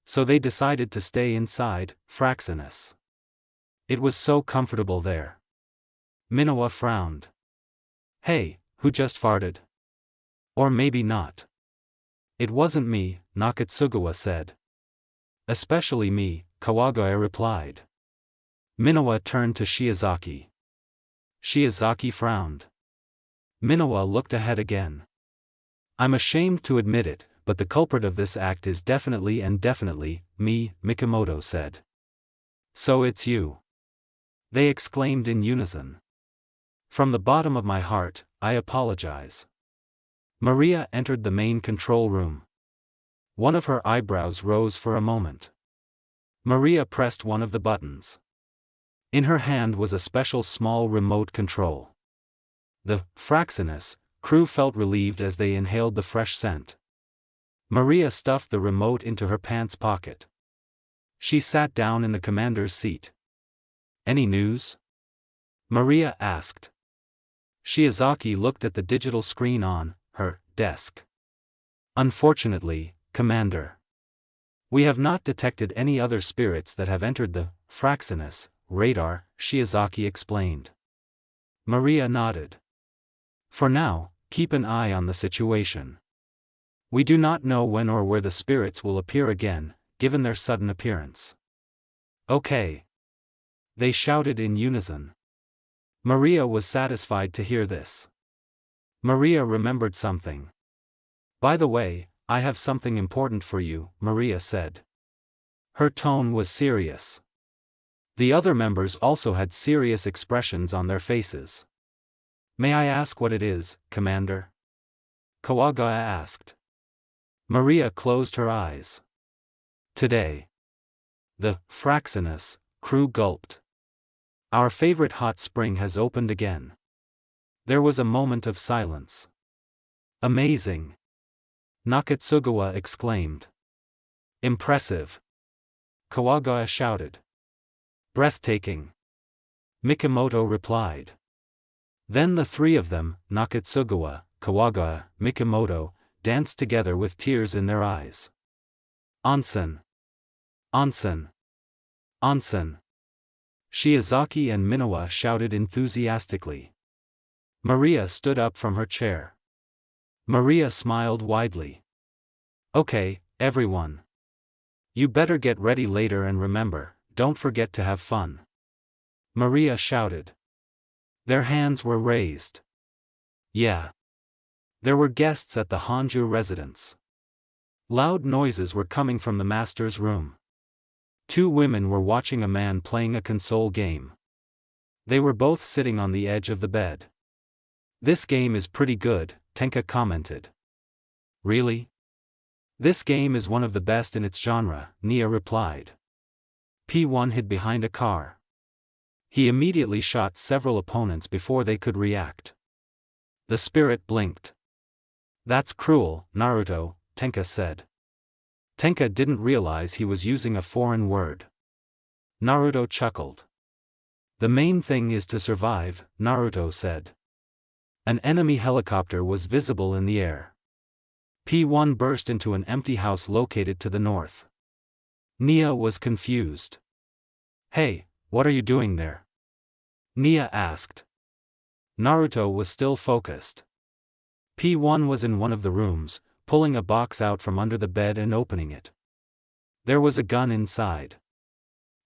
So they decided to stay inside, Fraxinus. It was so comfortable there. Minowa frowned. Hey, who just farted? Or maybe not. It wasn't me, Nakatsugawa said. Especially me, Kawagaya replied. Minowa turned to Shiozaki. Shiozaki frowned. Minowa looked ahead again. I'm ashamed to admit it, but the culprit of this act is definitely and definitely me, Mikimoto said. So it's you. They exclaimed in unison. From the bottom of my heart, I apologize. Maria entered the main control room. One of her eyebrows rose for a moment. Maria pressed one of the buttons. In her hand was a special small remote control. The Fraxinus crew felt relieved as they inhaled the fresh scent. Maria stuffed the remote into her pants pocket. She sat down in the commander's seat. Any news? Maria asked. Shiozaki looked at the digital screen on her desk. Unfortunately, Commander. We have not detected any other spirits that have entered the Fraxinus radar, Shiozaki explained. Maria nodded. For now, keep an eye on the situation. We do not know when or where the spirits will appear again, given their sudden appearance. Okay. They shouted in unison. Maria was satisfied to hear this. Maria remembered something. By the way, I have something important for you, Maria said. Her tone was serious. The other members also had serious expressions on their faces. May I ask what it is, Commander? Kawagawa asked. Maria closed her eyes. Today. The Fraxinus crew gulped. Our favorite hot spring has opened again. There was a moment of silence. Amazing! Nakatsugawa exclaimed. Impressive! Kawagawa shouted. Breathtaking! Mikimoto replied. Then the three of them, Nakatsugawa, Kawagawa, Mikimoto, danced together with tears in their eyes. Onsen! Onsen! Onsen! Shiozaki and Minowa shouted enthusiastically. Maria stood up from her chair. Maria smiled widely. Okay, everyone. You better get ready later and remember, don't forget to have fun. Maria shouted. Their hands were raised. Yeah. There were guests at the Honju residence. Loud noises were coming from the master's room. Two women were watching a man playing a console game. They were both sitting on the edge of the bed. This game is pretty good, Tenka commented. Really? This game is one of the best in its genre, Nia replied. P1 hid behind a car. He immediately shot several opponents before they could react. The spirit blinked. That's cruel, Naruto, Tenka said. Tenka didn't realize he was using a foreign word. Naruto chuckled. The main thing is to survive, Naruto said. An enemy helicopter was visible in the air. P1 burst into an empty house located to the north. Nia was confused. Hey, what are you doing there? Nia asked. Naruto was still focused. P1 was in one of the rooms, pulling a box out from under the bed and opening it. There was a gun inside.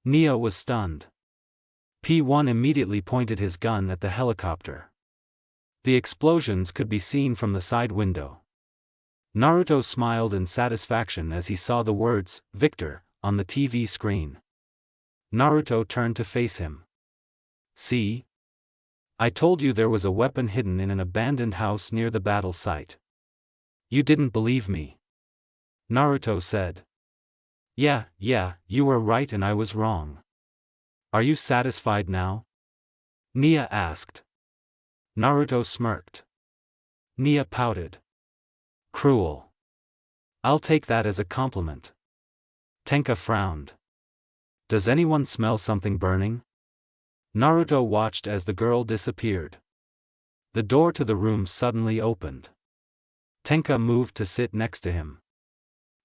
Nia was stunned. P1 immediately pointed his gun at the helicopter. The explosions could be seen from the side window. Naruto smiled in satisfaction as he saw the words, Victor, on the TV screen. Naruto turned to face him. See? I told you there was a weapon hidden in an abandoned house near the battle site. You didn't believe me. Naruto said. Yeah, you were right and I was wrong. Are you satisfied now? Nia asked. Naruto smirked. Nia pouted. Cruel. I'll take that as a compliment. Tenka frowned. Does anyone smell something burning? Naruto watched as the girl disappeared. The door to the room suddenly opened. Tenka moved to sit next to him.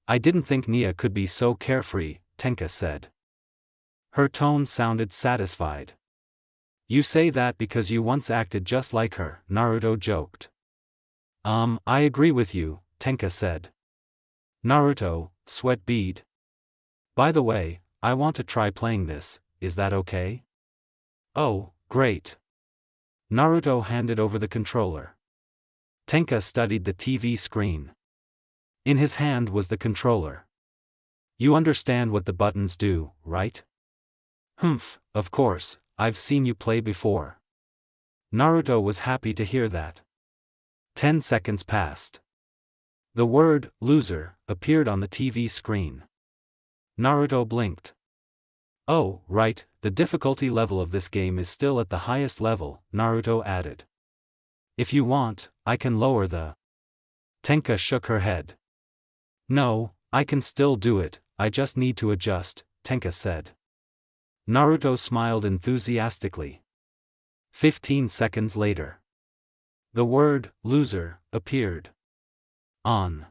I didn't think Nia could be so carefree, Tenka said. Her tone sounded satisfied. You say that because you once acted just like her, Naruto joked. I agree with you, Tenka said. Naruto, sweat bead. By the way, I want to try playing this, is that okay? Oh, great. Naruto handed over the controller. Tenka studied the TV screen. In his hand was the controller. You understand what the buttons do, right? Humph, of course, I've seen you play before. Naruto was happy to hear that. 10 seconds passed. The word, loser, appeared on the TV screen. Naruto blinked. Oh, right, the difficulty level of this game is still at the highest level, Naruto added. If you want, I can lower the... Tenka shook her head. No, I can still do it, I just need to adjust, Tenka said. Naruto smiled enthusiastically. 15 seconds later. The word, loser, appeared. On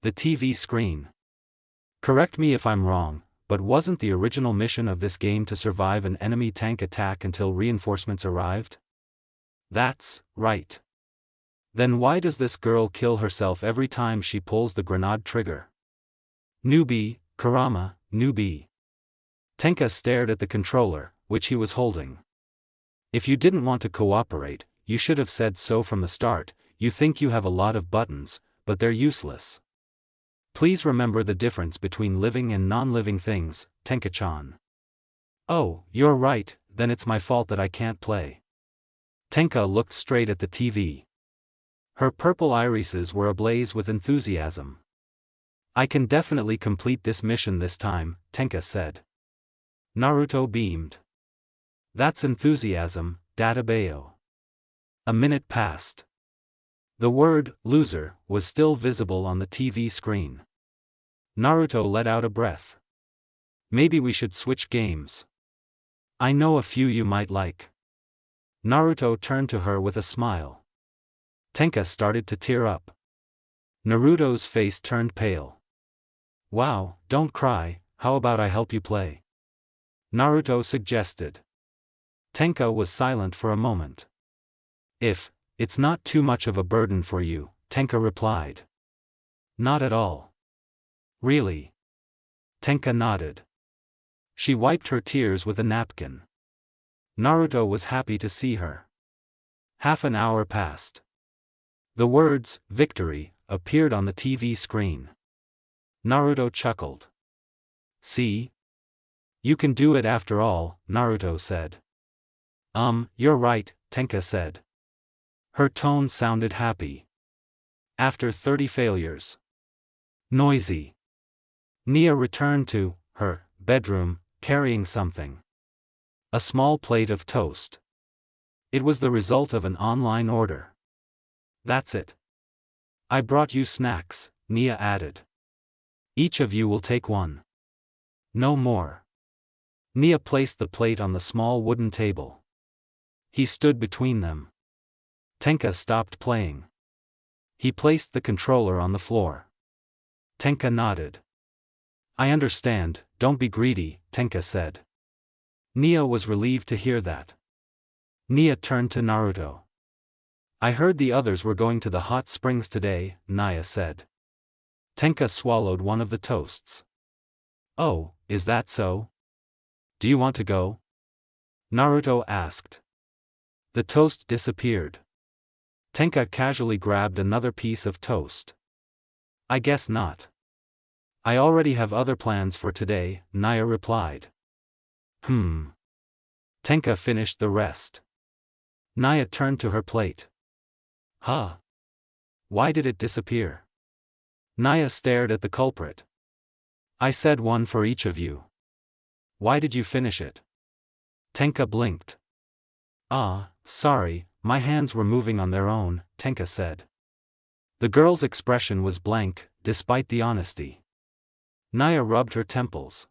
the TV screen. Correct me if I'm wrong, but wasn't the original mission of this game to survive an enemy tank attack until reinforcements arrived? That's right. Then why does this girl kill herself every time she pulls the grenade trigger? Newbie, kurama, newbie. Tenka stared at the controller, which he was holding. If you didn't want to cooperate, you should have said so from the start. You think you have a lot of buttons, but they're useless. Please remember the difference between living and non-living things, Tenka-chan. Oh, you're right, then it's my fault that I can't play. Tenka looked straight at the TV. Her purple irises were ablaze with enthusiasm. I can definitely complete this mission this time, Tenka said. Naruto beamed. That's enthusiasm, Databeo. A minute passed. The word, loser, was still visible on the TV screen. Naruto let out a breath. Maybe we should switch games. I know a few you might like. Naruto turned to her with a smile. Tenka started to tear up. Naruto's face turned pale. Wow, don't cry, how about I help you play? Naruto suggested. Tenka was silent for a moment. If it's not too much of a burden for you, Tenka replied. Not at all. Really? Tenka nodded. She wiped her tears with a napkin. Naruto was happy to see her. Half an hour passed. The words, victory, appeared on the TV screen. Naruto chuckled. See? You can do it after all, Naruto said. You're right, Tenka said. Her tone sounded happy. After 30 failures. Noisy. Nia returned to her bedroom, carrying something. A small plate of toast. It was the result of an online order. That's it. I brought you snacks, Nia added. Each of you will take one. No more. Nia placed the plate on the small wooden table. He stood between them. Tenka stopped playing. He placed the controller on the floor. Tenka nodded. I understand, don't be greedy, Tenka said. Nia was relieved to hear that. Nia turned to Naruto. I heard the others were going to the hot springs today, Nia said. Tenka swallowed one of the toasts. Oh, is that so? Do you want to go? Naruto asked. The toast disappeared. Tenka casually grabbed another piece of toast. I guess not. I already have other plans for today, Nia replied. Tenka finished the rest. Nia turned to her plate. Huh? Why did it disappear? Nia stared at the culprit. I said one for each of you. Why did you finish it? Tenka blinked. Sorry, my hands were moving on their own, Tenka said. The girl's expression was blank, despite the honesty. Nia rubbed her temples.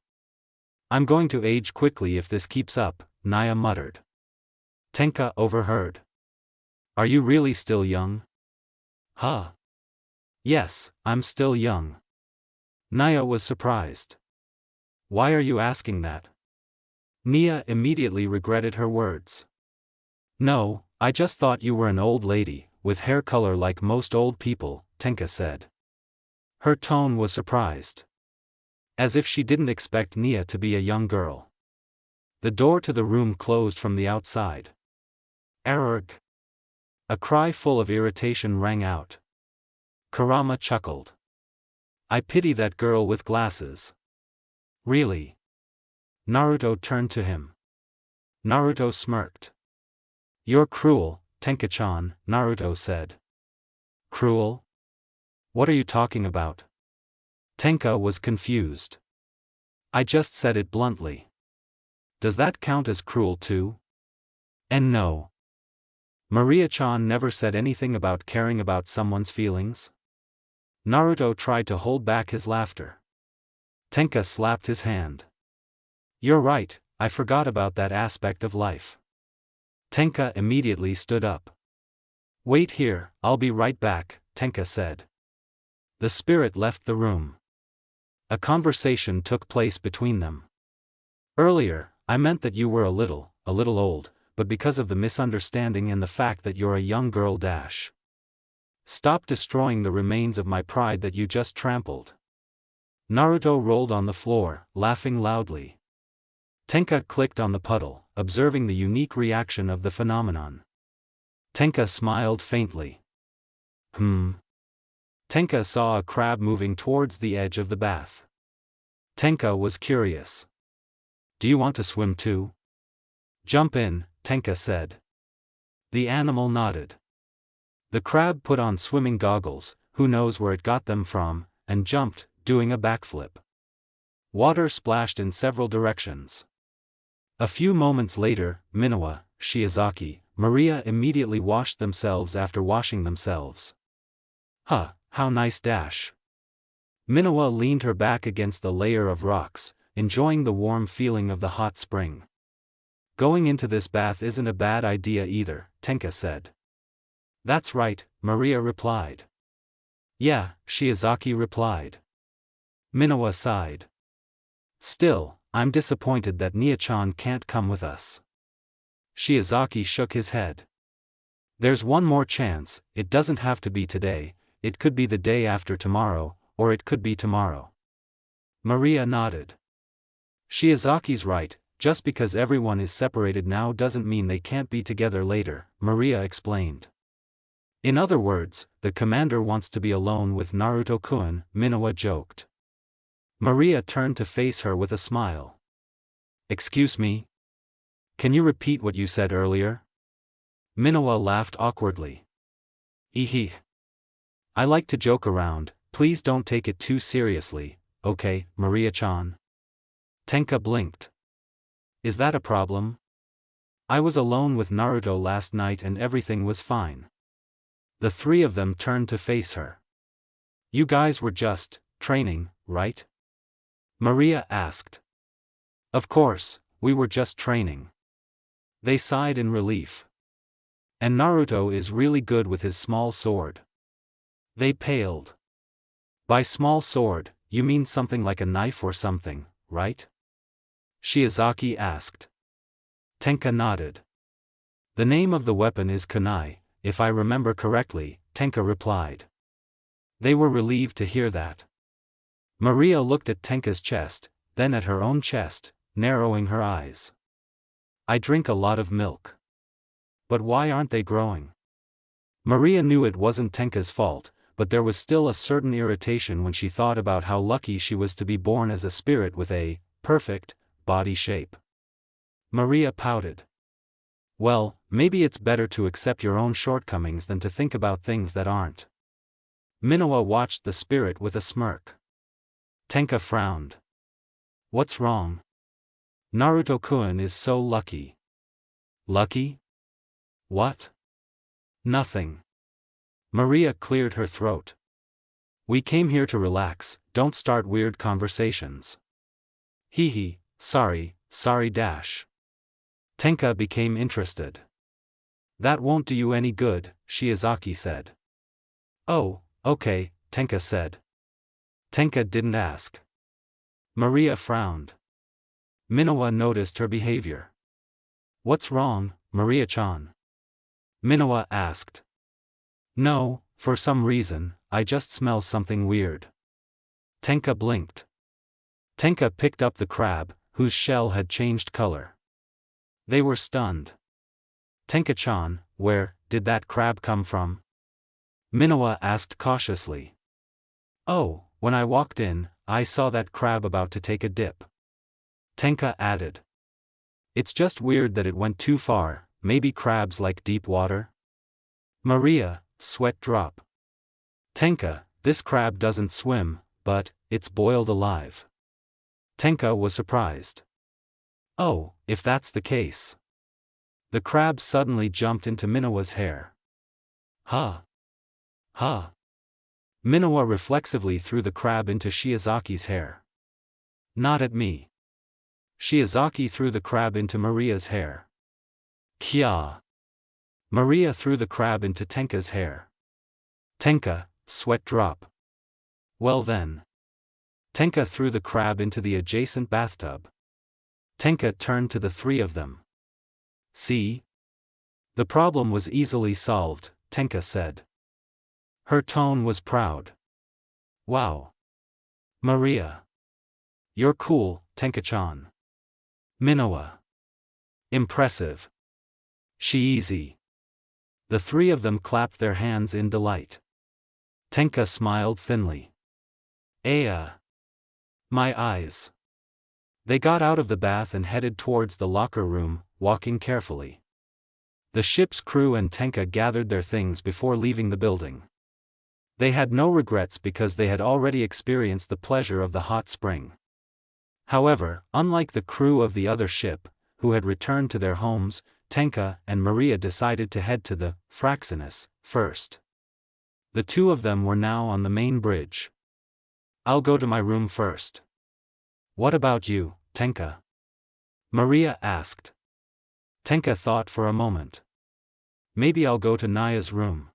I'm going to age quickly if this keeps up, Nia muttered. Tenka overheard. Are you really still young? Huh? Yes, I'm still young. Nia was surprised. Why are you asking that? Nia immediately regretted her words. No, I just thought you were an old lady, with hair color like most old people, Tenka said. Her tone was surprised. As if she didn't expect Nia to be a young girl. The door to the room closed from the outside. Erg. A cry full of irritation rang out. Kurama chuckled. I pity that girl with glasses. Really? Naruto turned to him. Naruto smirked. You're cruel, Tenka-chan, Naruto said. Cruel? What are you talking about? Tenka was confused. I just said it bluntly. Does that count as cruel too? And no. Maria-chan never said anything about caring about someone's feelings. Naruto tried to hold back his laughter. Tenka slapped his hand. You're right, I forgot about that aspect of life. Tenka immediately stood up. Wait here, I'll be right back, Tenka said. The spirit left the room. A conversation took place between them. Earlier, I meant that you were a little old, but because of the misunderstanding and the fact that you're a young girl dash. Stop destroying the remains of my pride that you just trampled. Naruto rolled on the floor, laughing loudly. Tenka clicked on the puddle, observing the unique reaction of the phenomenon. Tenka smiled faintly. Tenka saw a crab moving towards the edge of the bath. Tenka was curious. Do you want to swim too? Jump in, Tenka said. The animal nodded. The crab put on swimming goggles, who knows where it got them from, and jumped, doing a backflip. Water splashed in several directions. A few moments later, Minowa, Shiozaki, Maria immediately washed themselves after washing themselves. Huh, how nice dash. Minowa leaned her back against the layer of rocks, enjoying the warm feeling of the hot spring. Going into this bath isn't a bad idea either, Tenka said. That's right, Maria replied. Yeah, Shiozaki replied. Minowa sighed. Still, I'm disappointed that Nia-chan can't come with us. Shiozaki shook his head. There's one more chance, it doesn't have to be today, it could be the day after tomorrow, or it could be tomorrow. Maria nodded. Shiozaki's right, just because everyone is separated now doesn't mean they can't be together later, Maria explained. In other words, the commander wants to be alone with Naruto-kun, Minowa joked. Maria turned to face her with a smile. Excuse me? Can you repeat what you said earlier? Minowa laughed awkwardly. Ehe. I like to joke around, please don't take it too seriously, okay, Maria-chan? Tenka blinked. Is that a problem? I was alone with Naruto last night and everything was fine. The three of them turned to face her. You guys were just training, right? Maria asked. Of course, we were just training. They sighed in relief. And Naruto is really good with his small sword. They paled. By small sword, you mean something like a knife or something, right? Shiozaki asked. Tenka nodded. The name of the weapon is kunai, if I remember correctly, Tenka replied. They were relieved to hear that. Maria looked at Tenka's chest, then at her own chest, narrowing her eyes. I drink a lot of milk. But why aren't they growing? Maria knew it wasn't Tenka's fault, but there was still a certain irritation when she thought about how lucky she was to be born as a spirit with a perfect body shape. Maria pouted. Well, maybe it's better to accept your own shortcomings than to think about things that aren't. Minowa watched the spirit with a smirk. Tenka frowned. What's wrong? Naruto-kun is so lucky. Lucky? What? Nothing. Maria cleared her throat. We came here to relax, don't start weird conversations. Hee, sorry dash. Tenka became interested. That won't do you any good, Shiozaki said. Oh, okay, Tenka said. Tenka didn't ask. Maria frowned. Minowa noticed her behavior. What's wrong, Maria-chan? Minowa asked. No, for some reason, I just smell something weird. Tenka blinked. Tenka picked up the crab, whose shell had changed color. They were stunned. Tenka-chan, where did that crab come from? Minowa asked cautiously. Oh, when I walked in, I saw that crab about to take a dip. Tenka added. It's just weird that it went too far, maybe crabs like deep water? Maria, sweat drop. Tenka, this crab doesn't swim, but it's boiled alive. Tenka was surprised. Oh, if that's the case. The crab suddenly jumped into Minowa's hair. Huh. Huh. Minowa reflexively threw the crab into Shiozaki's hair. Not at me. Shiozaki threw the crab into Maria's hair. Kya. Maria threw the crab into Tenka's hair. Tenka, sweat drop. Well then. Tenka threw the crab into the adjacent bathtub. Tenka turned to the three of them. See? The problem was easily solved, Tenka said. Her tone was proud. Wow. Maria. You're cool, Tenka-chan. Minowa. Impressive. Easy. The three of them clapped their hands in delight. Tenka smiled thinly. My eyes. They got out of the bath and headed towards the locker room, walking carefully. The ship's crew and Tenka gathered their things before leaving the building. They had no regrets because they had already experienced the pleasure of the hot spring. However, unlike the crew of the other ship, who had returned to their homes, Tenka and Maria decided to head to the Fraxinus first. The two of them were now on the main bridge. I'll go to my room first. What about you, Tenka? Maria asked. Tenka thought for a moment. Maybe I'll go to Naya's room.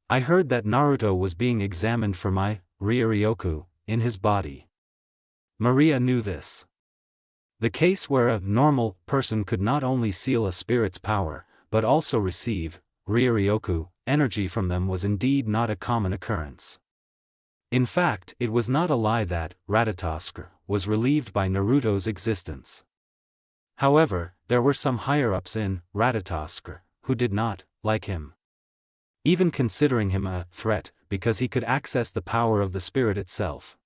I heard that Naruto was being examined for my Ryoryoku in his body. Maria knew this. The case where a normal person could not only seal a spirit's power, but also receive Ryoryoku energy from them was indeed not a common occurrence. In fact, it was not a lie that Ratatoskr was relieved by Naruto's existence. However, there were some higher-ups in Ratatoskr who did not like him, even considering him a threat because he could access the power of the spirit itself.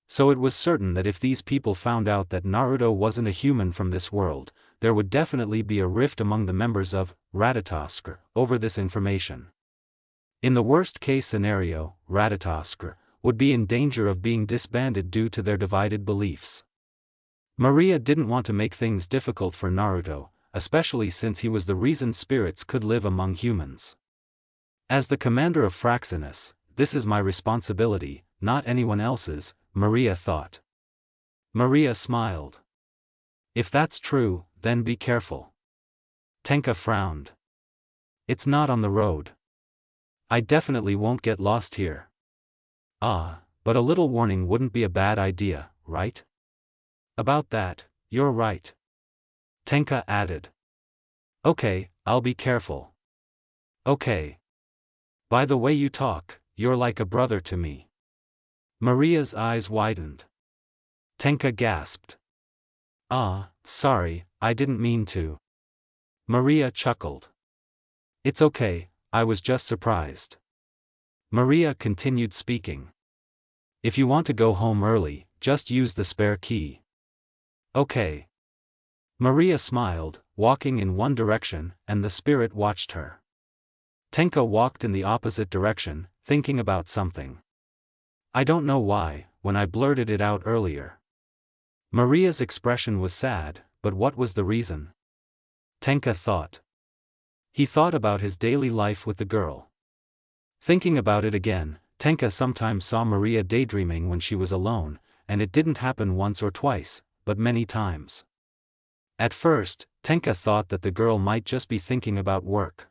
So it was certain that if these people found out that Naruto wasn't a human from this world, there would definitely be a rift among the members of Ratatoskr over this information. In the worst-case scenario, Ratatoskr would be in danger of being disbanded due to their divided beliefs. Maria didn't want to make things difficult for Naruto, especially since he was the reason spirits could live among humans. As the commander of Fraxinus, this is my responsibility, not anyone else's, Maria thought. Maria smiled. If that's true, then be careful. Tenka frowned. It's not on the road. I definitely won't get lost here. But a little warning wouldn't be a bad idea, right? About that, you're right. Tenka added. Okay, I'll be careful. Okay. By the way you talk, you're like a brother to me. Maria's eyes widened. Tenka gasped. Sorry, I didn't mean to. Maria chuckled. It's okay, I was just surprised. Maria continued speaking. If you want to go home early, just use the spare key. Okay. Maria smiled, walking in one direction, and the spirit watched her. Tenka walked in the opposite direction, thinking about something. I don't know why, when I blurted it out earlier. Maria's expression was sad, but what was the reason? Tenka thought. He thought about his daily life with the girl. Thinking about it again, Tenka sometimes saw Maria daydreaming when she was alone, and it didn't happen once or twice, but many times. At first, Tenka thought that the girl might just be thinking about work.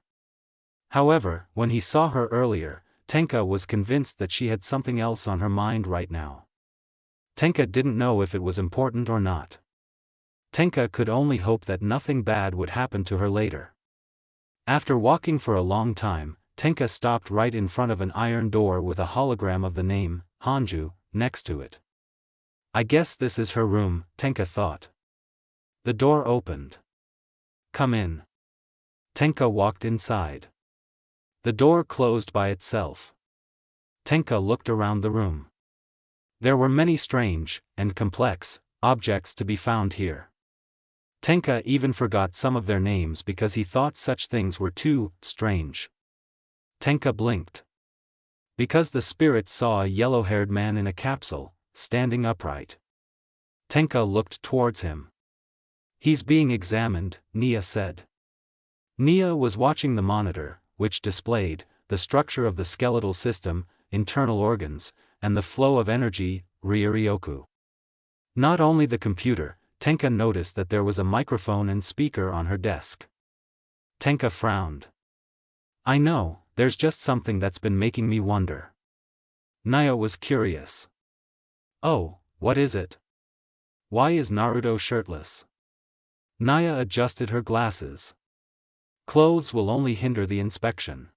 However, when he saw her earlier, Tenka was convinced that she had something else on her mind right now. Tenka didn't know if it was important or not. Tenka could only hope that nothing bad would happen to her later. After walking for a long time, Tenka stopped right in front of an iron door with a hologram of the name, Hanju, next to it. I guess this is her room, Tenka thought. The door opened. Come in. Tenka walked inside. The door closed by itself. Tenka looked around the room. There were many strange, and complex, objects to be found here. Tenka even forgot some of their names because he thought such things were too strange. Tenka blinked. Because the spirit saw a yellow-haired man in a capsule, standing upright. Tenka looked towards him. He's being examined, Nia said. Nia was watching the monitor, which displayed the structure of the skeletal system, internal organs, and the flow of energy, Ryuryoku. Not only the computer, Tenka noticed that there was a microphone and speaker on her desk. Tenka frowned. I know, there's just something that's been making me wonder. Nia was curious. Oh, what is it? Why is Naruto shirtless? Nia adjusted her glasses. Clothes will only hinder the inspection.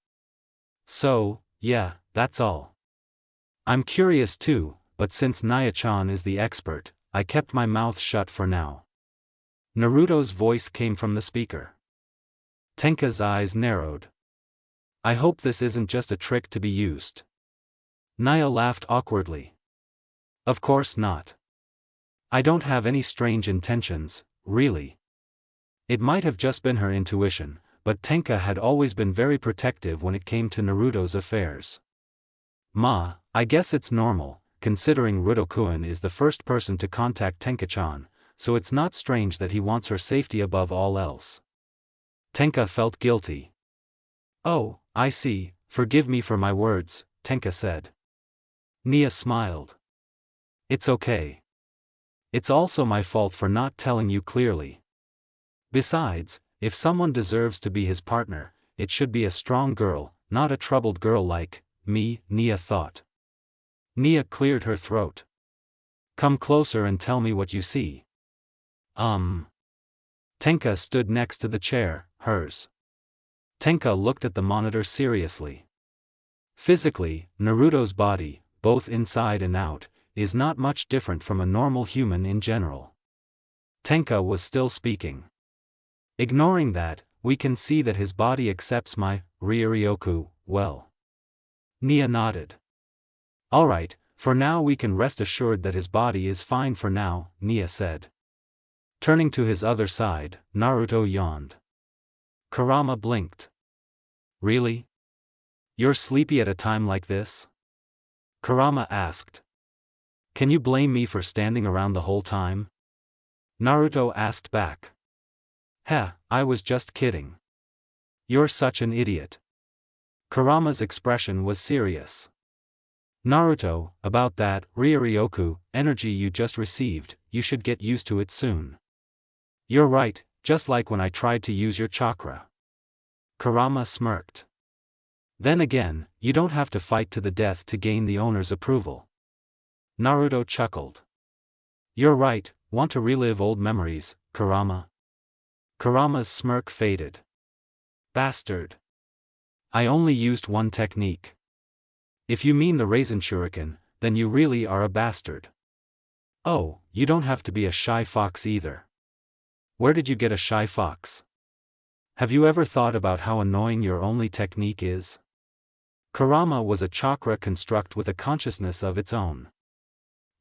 So, yeah, that's all. I'm curious too, but since Nia-chan is the expert, I kept my mouth shut for now. Naruto's voice came from the speaker. Tenka's eyes narrowed. I hope this isn't just a trick to be used. Nia laughed awkwardly. Of course not. I don't have any strange intentions, really. It might have just been her intuition, but Tenka had always been very protective when it came to Naruto's affairs. I guess it's normal, considering Ruto-kun is the first person to contact Tenka-chan, so it's not strange that he wants her safety above all else. Tenka felt guilty. Oh, I see, forgive me for my words, Tenka said. Nia smiled. It's okay. It's also my fault for not telling you clearly. Besides, if someone deserves to be his partner, it should be a strong girl, not a troubled girl like me, Nia thought. Nia cleared her throat. Come closer and tell me what you see. Tenka stood next to the chair, hers. Tenka looked at the monitor seriously. Physically, Naruto's body, both inside and out, is not much different from a normal human in general. Tenka was still speaking. Ignoring that, we can see that his body accepts my Ryuryoku well. Nia nodded. Alright, for now we can rest assured that his body is fine for now, Nia said. Turning to his other side, Naruto yawned. Kurama blinked. Really? You're sleepy at a time like this? Kurama asked. Can you blame me for standing around the whole time? Naruto asked back. I was just kidding. You're such an idiot. Kurama's expression was serious. Naruto, about that Ryuryoku energy you just received, you should get used to it soon. You're right, just like when I tried to use your chakra. Kurama smirked. Then again, you don't have to fight to the death to gain the owner's approval. Naruto chuckled. You're right, want to relive old memories, Kurama? Kurama's smirk faded. Bastard. I only used one technique. If you mean the Raisin Shuriken, then you really are a bastard. Oh, you don't have to be a shy fox either. Where did you get a shy fox? Have you ever thought about how annoying your only technique is? Kurama was a chakra construct with a consciousness of its own.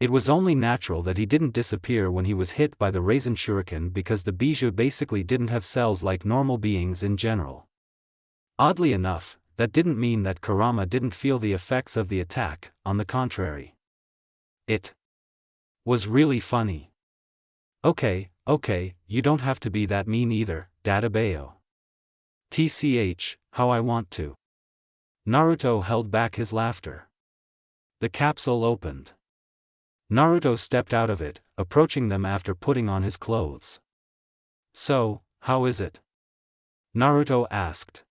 It was only natural that he didn't disappear when he was hit by the Raisin Shuriken because the bijou basically didn't have cells like normal beings in general. Oddly enough, that didn't mean that Kurama didn't feel the effects of the attack, on the contrary. It was really funny. Okay, you don't have to be that mean either, Databeo. TCH, how I want to. Naruto held back his laughter. The capsule opened. Naruto stepped out of it, approaching them after putting on his clothes. So, how is it? Naruto asked.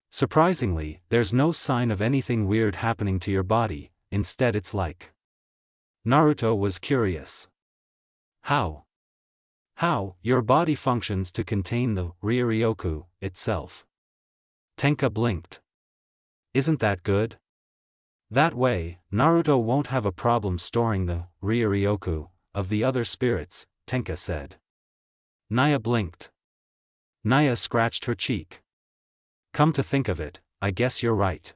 Surprisingly, there's no sign of anything weird happening to your body, instead it's like. Naruto was curious. How? Your body functions to contain the Ryuryoku itself. Tenka blinked. Isn't that good? That way, Naruto won't have a problem storing the Ryuryoku of the other spirits, Tenka said. Nia blinked. Nia scratched her cheek. Come to think of it, I guess you're right.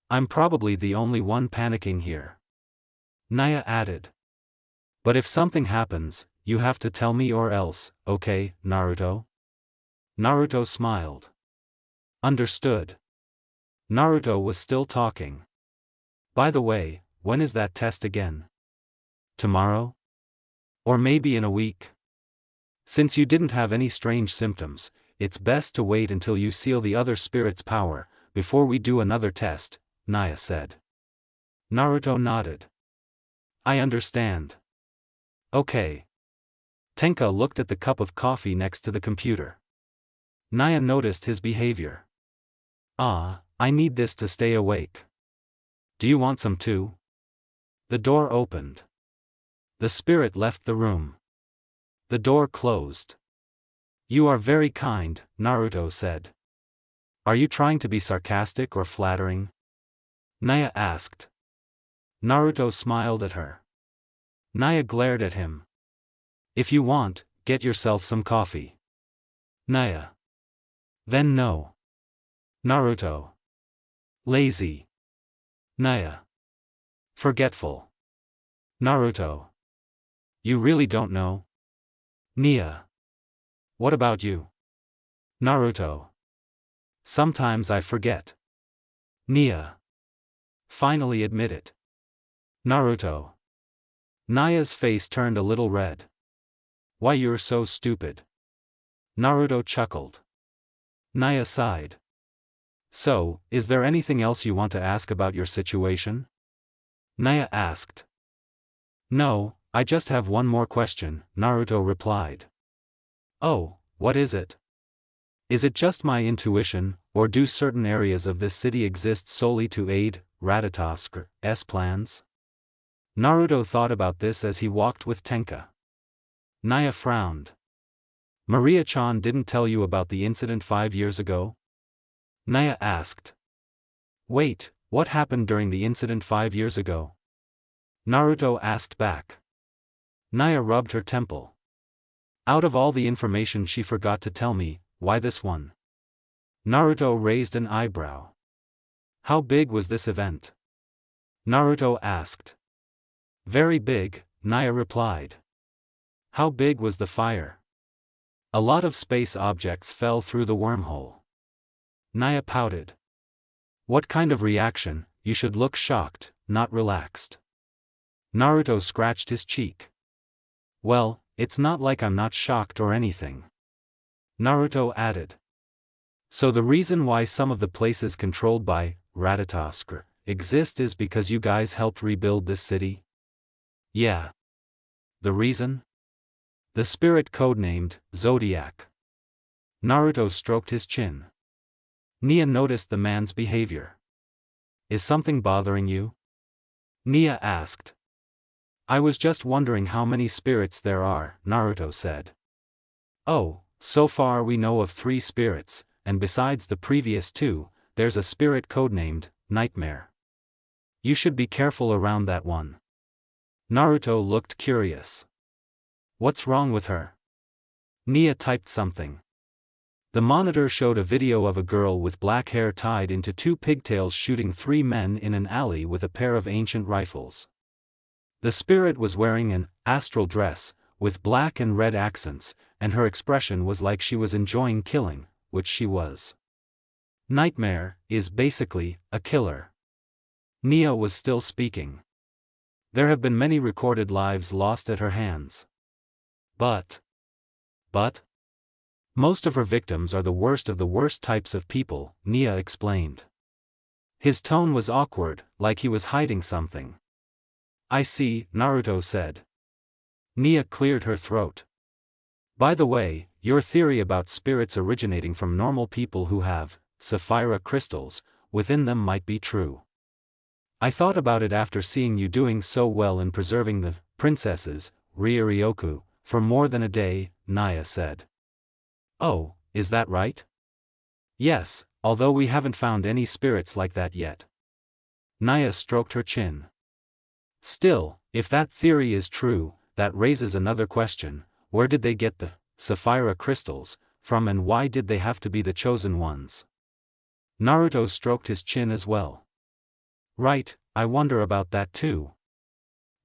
I'm probably the only one panicking here. Nia added. But if something happens, you have to tell me or else, okay, Naruto? Naruto smiled. Understood. Naruto was still talking. By the way, when is that test again? Tomorrow? Or maybe in a week? Since you didn't have any strange symptoms, it's best to wait until you seal the other spirit's power, before we do another test, Nia said. Naruto nodded. I understand. Okay. Tenka looked at the cup of coffee next to the computer. Nia noticed his behavior. Ah, I need this to stay awake. Do you want some too? The door opened. The spirit left the room. The door closed. You are very kind, Naruto said. Are you trying to be sarcastic or flattering? Nia asked. Naruto smiled at her. Nia glared at him. If you want, get yourself some coffee. Nia. Then no. Naruto. Lazy. Nia. Forgetful. Naruto. You really don't know? Nia. What about you? Naruto. Sometimes I forget. Nia. Finally admit it. Naruto. Nia's face turned a little red. Why you're so stupid. Naruto chuckled. Nia sighed. So, is there anything else you want to ask about your situation? Nia asked. No, I just have one more question, Naruto replied. Oh, what is it? Is it just my intuition, or do certain areas of this city exist solely to aid Ratatosk's plans? Naruto thought about this as he walked with Tenka. Nia frowned. Maria-chan didn't tell you about the incident 5 years ago? Nia asked. Wait, what happened during the incident 5 years ago? Naruto asked back. Nia rubbed her temple. Out of all the information she forgot to tell me, why this one? Naruto raised an eyebrow. How big was this event? Naruto asked. Very big, Nia replied. How big was the fire? A lot of space objects fell through the wormhole. Nia pouted. What kind of reaction? You should look shocked, not relaxed. Naruto scratched his cheek. Well, it's not like I'm not shocked or anything. Naruto added. So the reason why some of the places controlled by Ratatosk exist is because you guys helped rebuild this city? Yeah. The reason? The spirit codenamed Zodiac. Naruto stroked his chin. Nia noticed the man's behavior. Is something bothering you? Nia asked. I was just wondering how many spirits there are, Naruto said. Oh, so far we know of 3 spirits, and besides the previous 2, there's a spirit codenamed Nightmare. You should be careful around that one. Naruto looked curious. What's wrong with her? Nia typed something. The monitor showed a video of a girl with black hair tied into 2 pigtails shooting 3 men in an alley with a pair of ancient rifles. The spirit was wearing an astral dress, with black and red accents, and her expression was like she was enjoying killing, which she was. Nightmare is basically a killer. Nia was still speaking. There have been many recorded lives lost at her hands. But? Most of her victims are the worst of the worst types of people, Nia explained. His tone was awkward, like he was hiding something. I see, Naruto said. Nia cleared her throat. By the way, your theory about spirits originating from normal people who have sapphire crystals within them might be true. I thought about it after seeing you doing so well in preserving the princesses, Ryuryoku, for more than a day, Nia said. Oh, is that right? Yes, although we haven't found any spirits like that yet. Nia stroked her chin. Still, if that theory is true, that raises another question: where did they get the sapphire crystals from, and why did they have to be the chosen ones? Naruto stroked his chin as well. Right, I wonder about that too.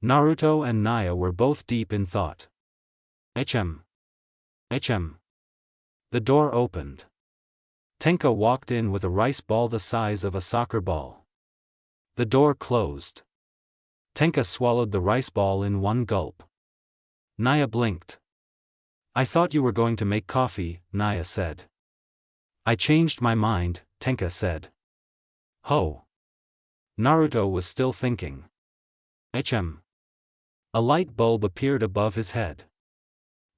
Naruto and Nia were both deep in thought. Hm. Hm. The door opened. Tenka walked in with a rice ball the size of a soccer ball. The door closed. Tenka swallowed the rice ball in one gulp. Nia blinked. I thought you were going to make coffee, Nia said. I changed my mind, Tenka said. Ho. Naruto was still thinking. Hm. A light bulb appeared above his head.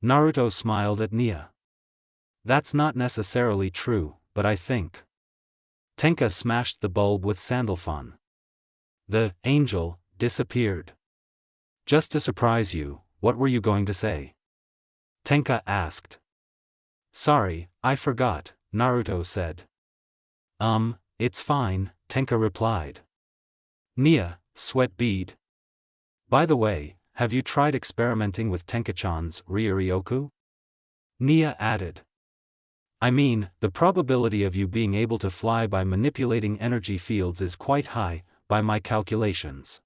Naruto smiled at Nia. That's not necessarily true, but I think. Tenka smashed the bulb with sandalphon. The angel disappeared. Just to surprise you, what were you going to say? Tenka asked. Sorry, I forgot, Naruto said. It's fine, Tenka replied. Nia, sweat bead. By the way, have you tried experimenting with Tenka-chan's Ryuryoku? Nia added. I mean, the probability of you being able to fly by manipulating energy fields is quite high, by my calculations.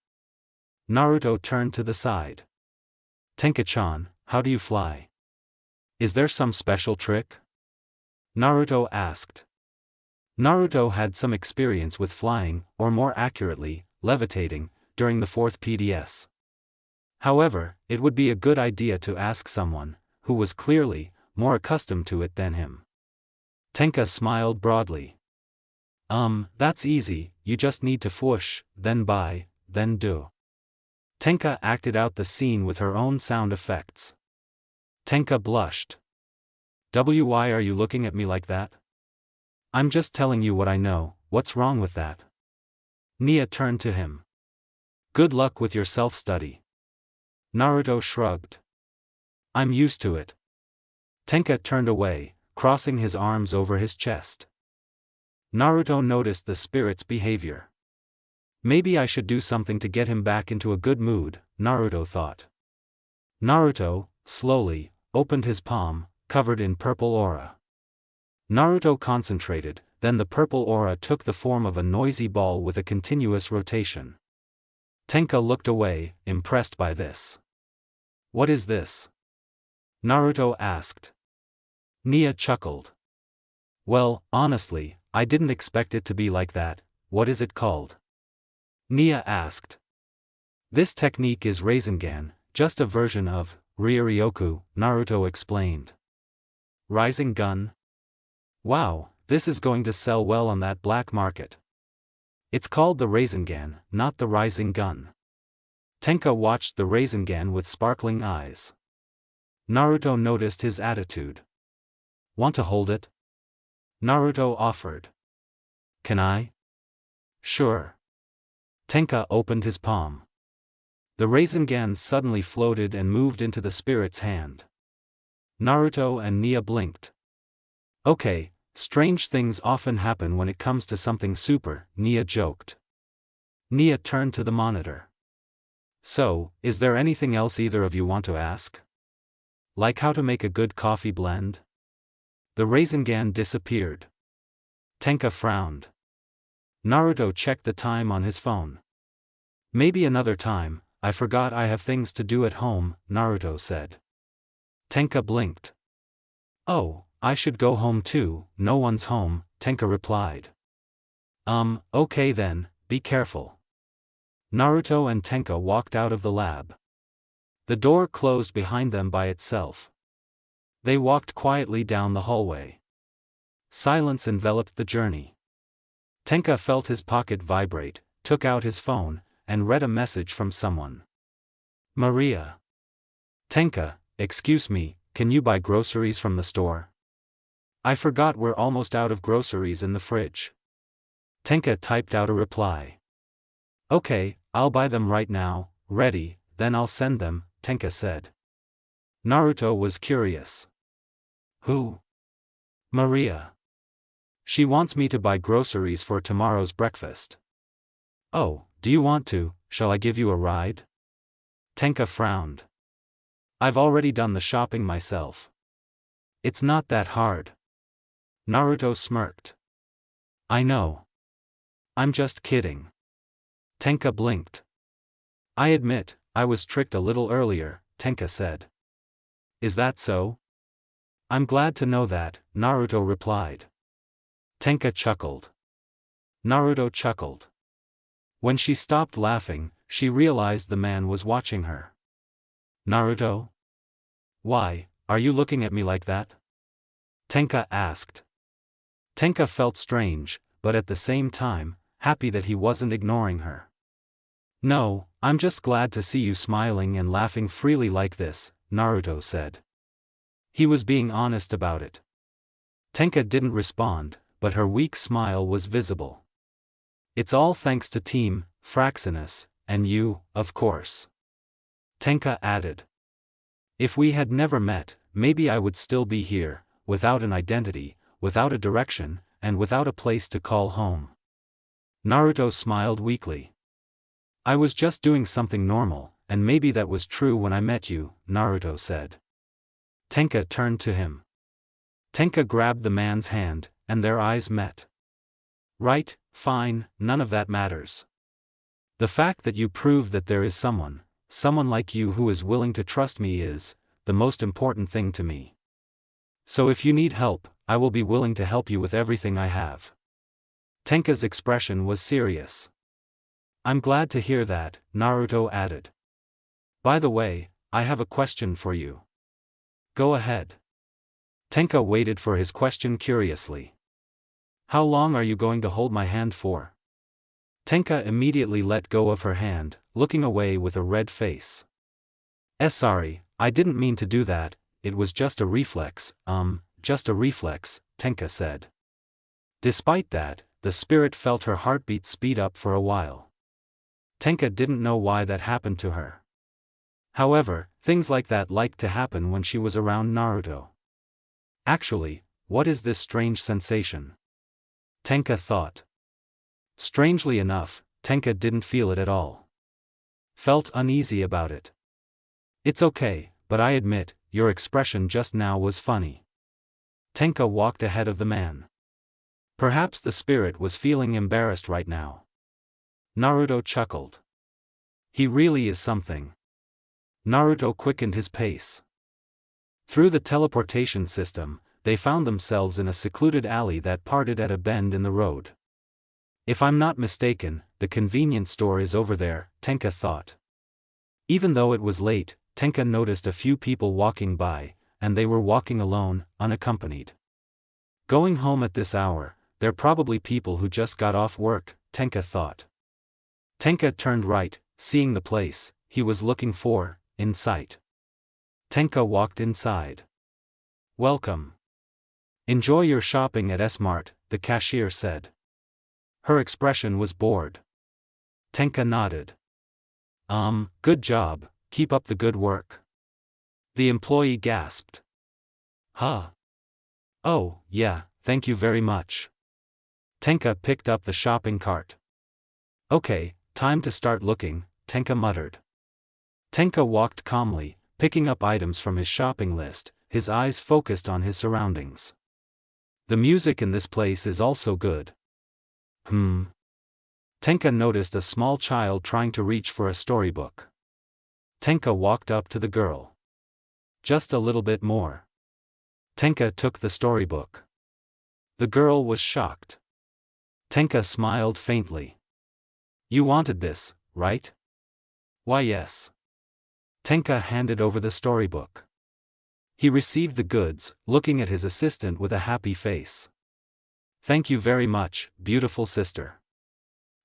Naruto turned to the side. Tenka-chan, how do you fly? Is there some special trick? Naruto asked. Naruto had some experience with flying, or more accurately, levitating, during the 4th PDS. However, it would be a good idea to ask someone, who was clearly more accustomed to it than him. Tenka smiled broadly. That's easy, you just need to whoosh, then buy, then do. Tenka acted out the scene with her own sound effects. Tenka blushed. Why are you looking at me like that? I'm just telling you what I know, what's wrong with that? Nia turned to him. Good luck with your self-study. Naruto shrugged. I'm used to it. Tenka turned away, crossing his arms over his chest. Naruto noticed the spirit's behavior. Maybe I should do something to get him back into a good mood, Naruto thought. Naruto, slowly, opened his palm, covered in purple aura. Naruto concentrated, then the purple aura took the form of a noisy ball with a continuous rotation. Tenka looked away, impressed by this. What is this? Naruto asked. Nia chuckled. Well, honestly, I didn't expect it to be like that. What is it called? Nia asked. This technique is Rasengan, just a version of Ryuryoku, Naruto explained. Rising gun? Wow, this is going to sell well on that black market. It's called the Rasengan, not the rising gun. Tenka watched the Rasengan with sparkling eyes. Naruto noticed his attitude. Want to hold it? Naruto offered. Can I? Sure. Tenka opened his palm. The Rasengan suddenly floated and moved into the spirit's hand. Naruto and Nia blinked. Okay, strange things often happen when it comes to something super, Nia joked. Nia turned to the monitor. So, is there anything else either of you want to ask? Like how to make a good coffee blend? The Rasengan disappeared. Tenka frowned. Naruto checked the time on his phone. Maybe another time, I forgot I have things to do at home, Naruto said. Tenka blinked. Oh, I should go home too, no one's home, Tenka replied. Okay then, be careful. Naruto and Tenka walked out of the lab. The door closed behind them by itself. They walked quietly down the hallway. Silence enveloped the journey. Tenka felt his pocket vibrate, took out his phone, and read a message from someone. Maria. Tenka, excuse me, can you buy groceries from the store? I forgot we're almost out of groceries in the fridge. Tenka typed out a reply. Okay, I'll buy them right now, ready, then I'll send them, Tenka said. Naruto was curious. Who? Maria. She wants me to buy groceries for tomorrow's breakfast. Oh, do you want to, shall I give you a ride? Tenka frowned. I've already done the shopping myself. It's not that hard. Naruto smirked. I know. I'm just kidding. Tenka blinked. I admit, I was tricked a little earlier, Tenka said. Is that so? I'm glad to know that, Naruto replied. Tenka chuckled. Naruto chuckled. When she stopped laughing, she realized the man was watching her. Naruto? Why, are you looking at me like that? Tenka asked. Tenka felt strange, but at the same time, happy that he wasn't ignoring her. No, I'm just glad to see you smiling and laughing freely like this, Naruto said. He was being honest about it. Tenka didn't respond, but her weak smile was visible. It's all thanks to Team Fraxinus, and you, of course. Tenka added. If we had never met, maybe I would still be here, without an identity, without a direction, and without a place to call home. Naruto smiled weakly. I was just doing something normal, and maybe that was true when I met you, Naruto said. Tenka turned to him. Tenka grabbed the man's hand, and their eyes met. Right, fine, none of that matters. The fact that you prove that there is someone like you who is willing to trust me is the most important thing to me. So if you need help, I will be willing to help you with everything I have. Tenka's expression was serious. I'm glad to hear that, Naruto added. By the way, I have a question for you. Go ahead. Tenka waited for his question curiously. How long are you going to hold my hand for? Tenka immediately let go of her hand, looking away with a red face. Sorry, I didn't mean to do that, it was just a reflex, Tenka said. Despite that, the spirit felt her heartbeat speed up for a while. Tenka didn't know why that happened to her. However, things like that liked to happen when she was around Naruto. Actually, what is this strange sensation? Tenka thought. Strangely enough, Tenka didn't feel it at all. Felt uneasy about it. It's okay, but I admit, your expression just now was funny. Tenka walked ahead of the man. Perhaps the spirit was feeling embarrassed right now. Naruto chuckled. He really is something. Naruto quickened his pace. Through the teleportation system, they found themselves in a secluded alley that parted at a bend in the road. If I'm not mistaken, the convenience store is over there, Tenka thought. Even though it was late, Tenka noticed a few people walking by, and they were walking alone, unaccompanied. Going home at this hour, they're probably people who just got off work, Tenka thought. Tenka turned right, seeing the place he was looking for, in sight. Tenka walked inside. Welcome. Enjoy your shopping at S-Mart, the cashier said. Her expression was bored. Tenka nodded. Good job, keep up the good work. The employee gasped. Huh? Oh, yeah, thank you very much. Tenka picked up the shopping cart. Okay, time to start looking, Tenka muttered. Tenka walked calmly, picking up items from his shopping list, his eyes focused on his surroundings. The music in this place is also good. Tenka noticed a small child trying to reach for a storybook. Tenka walked up to the girl. Just a little bit more. Tenka took the storybook. The girl was shocked. Tenka smiled faintly. You wanted this, right? Why yes. Tenka handed over the storybook. He received the goods, looking at his assistant with a happy face. Thank you very much, beautiful sister.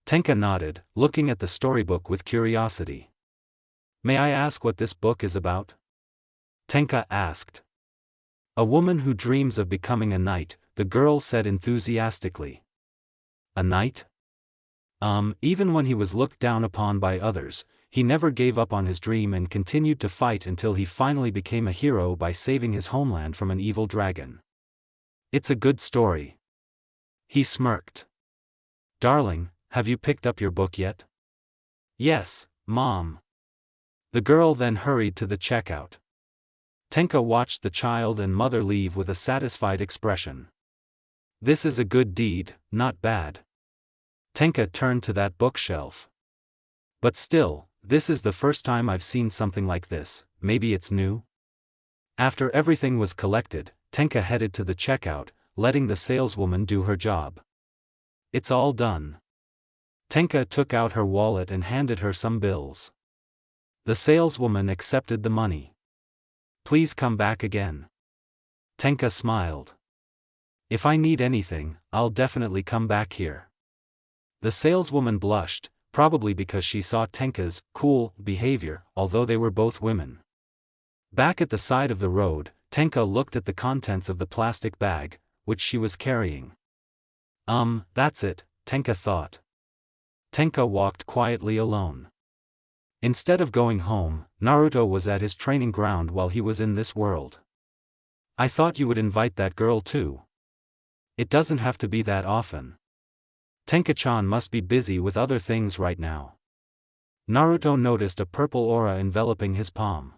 Tenka nodded, looking at the storybook with curiosity. May I ask what this book is about? Tenka asked. A woman who dreams of becoming a knight, the girl said enthusiastically. A knight? Even when he was looked down upon by others, he never gave up on his dream and continued to fight until he finally became a hero by saving his homeland from an evil dragon. It's a good story. He smirked. Darling, have you picked up your book yet? Yes, Mom. The girl then hurried to the checkout. Tenka watched the child and mother leave with a satisfied expression. This is a good deed, not bad. Tenka turned to that bookshelf. But still, this is the first time I've seen something like this, maybe it's new? After everything was collected, Tenka headed to the checkout, letting the saleswoman do her job. It's all done. Tenka took out her wallet and handed her some bills. The saleswoman accepted the money. Please come back again. Tenka smiled. If I need anything, I'll definitely come back here. The saleswoman blushed, probably because she saw Tenka's cool behavior, although they were both women. Back at the side of the road, Tenka looked at the contents of the plastic bag, which she was carrying. That's it, Tenka thought. Tenka walked quietly alone. Instead of going home, Naruto was at his training ground while he was in this world. I thought you would invite that girl too. It doesn't have to be that often. Tenka-chan must be busy with other things right now. Naruto noticed a purple aura enveloping his palm.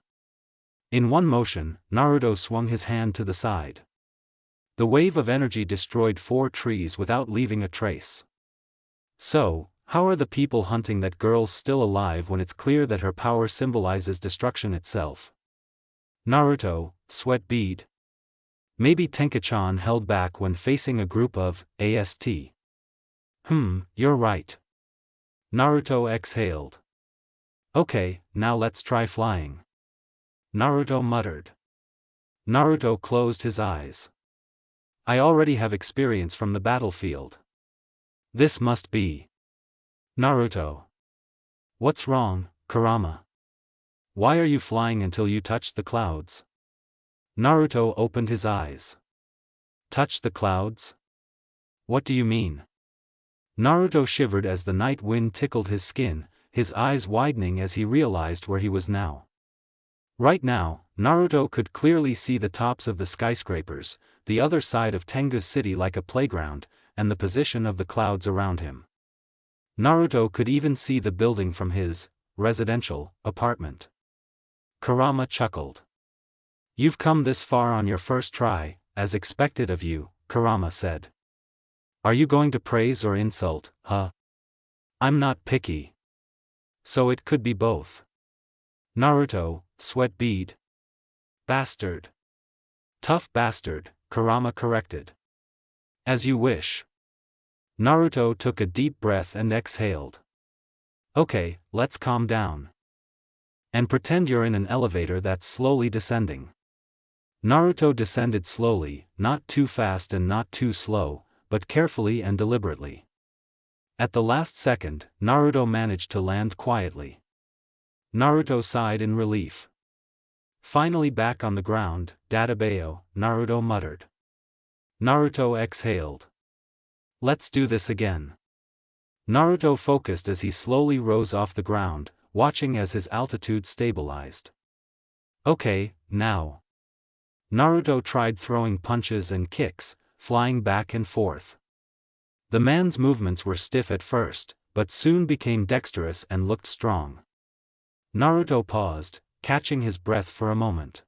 In one motion, Naruto swung his hand to the side. The wave of energy destroyed 4 trees without leaving a trace. So, how are the people hunting that girl still alive when it's clear that her power symbolizes destruction itself? Naruto, sweat bead. Maybe Tenka-chan held back when facing a group of AST. You're right. Naruto exhaled. Okay, now let's try flying. Naruto muttered. Naruto closed his eyes. I already have experience from the battlefield. This must be Naruto. What's wrong, Kurama? Why are you flying until you touch the clouds? Naruto opened his eyes. Touch the clouds? What do you mean? Naruto shivered as the night wind tickled his skin, his eyes widening as he realized where he was now. Right now, Naruto could clearly see the tops of the skyscrapers, the other side of Tengu's city like a playground, and the position of the clouds around him. Naruto could even see the building from his residential apartment. Kurama chuckled. You've come this far on your first try, as expected of you, Kurama said. Are you going to praise or insult, huh? I'm not picky. So it could be both. Naruto, sweat bead. Bastard. Tough bastard, Kurama corrected. As you wish. Naruto took a deep breath and exhaled. Okay, let's calm down. And pretend you're in an elevator that's slowly descending. Naruto descended slowly, not too fast and not too slow, but carefully and deliberately. At the last second, Naruto managed to land quietly. Naruto sighed in relief. Finally back on the ground, Databeo, Naruto muttered. Naruto exhaled. Let's do this again. Naruto focused as he slowly rose off the ground, watching as his altitude stabilized. Okay, now. Naruto tried throwing punches and kicks, flying back and forth. The man's movements were stiff at first, but soon became dexterous and looked strong. Naruto paused, catching his breath for a moment.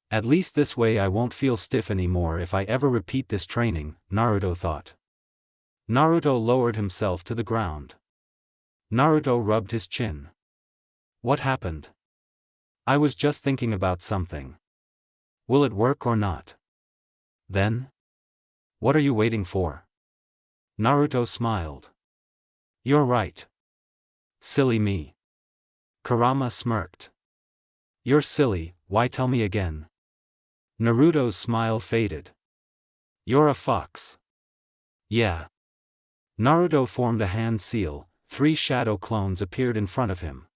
At least this way I won't feel stiff anymore if I ever repeat this training, Naruto thought. Naruto lowered himself to the ground. Naruto rubbed his chin. What happened? I was just thinking about something. Will it work or not? Then? What are you waiting for? Naruto smiled. You're right. Silly me. Kurama smirked. You're silly, why tell me again? Naruto's smile faded. You're a fox. Yeah. Naruto formed a hand seal, 3 shadow clones appeared in front of him.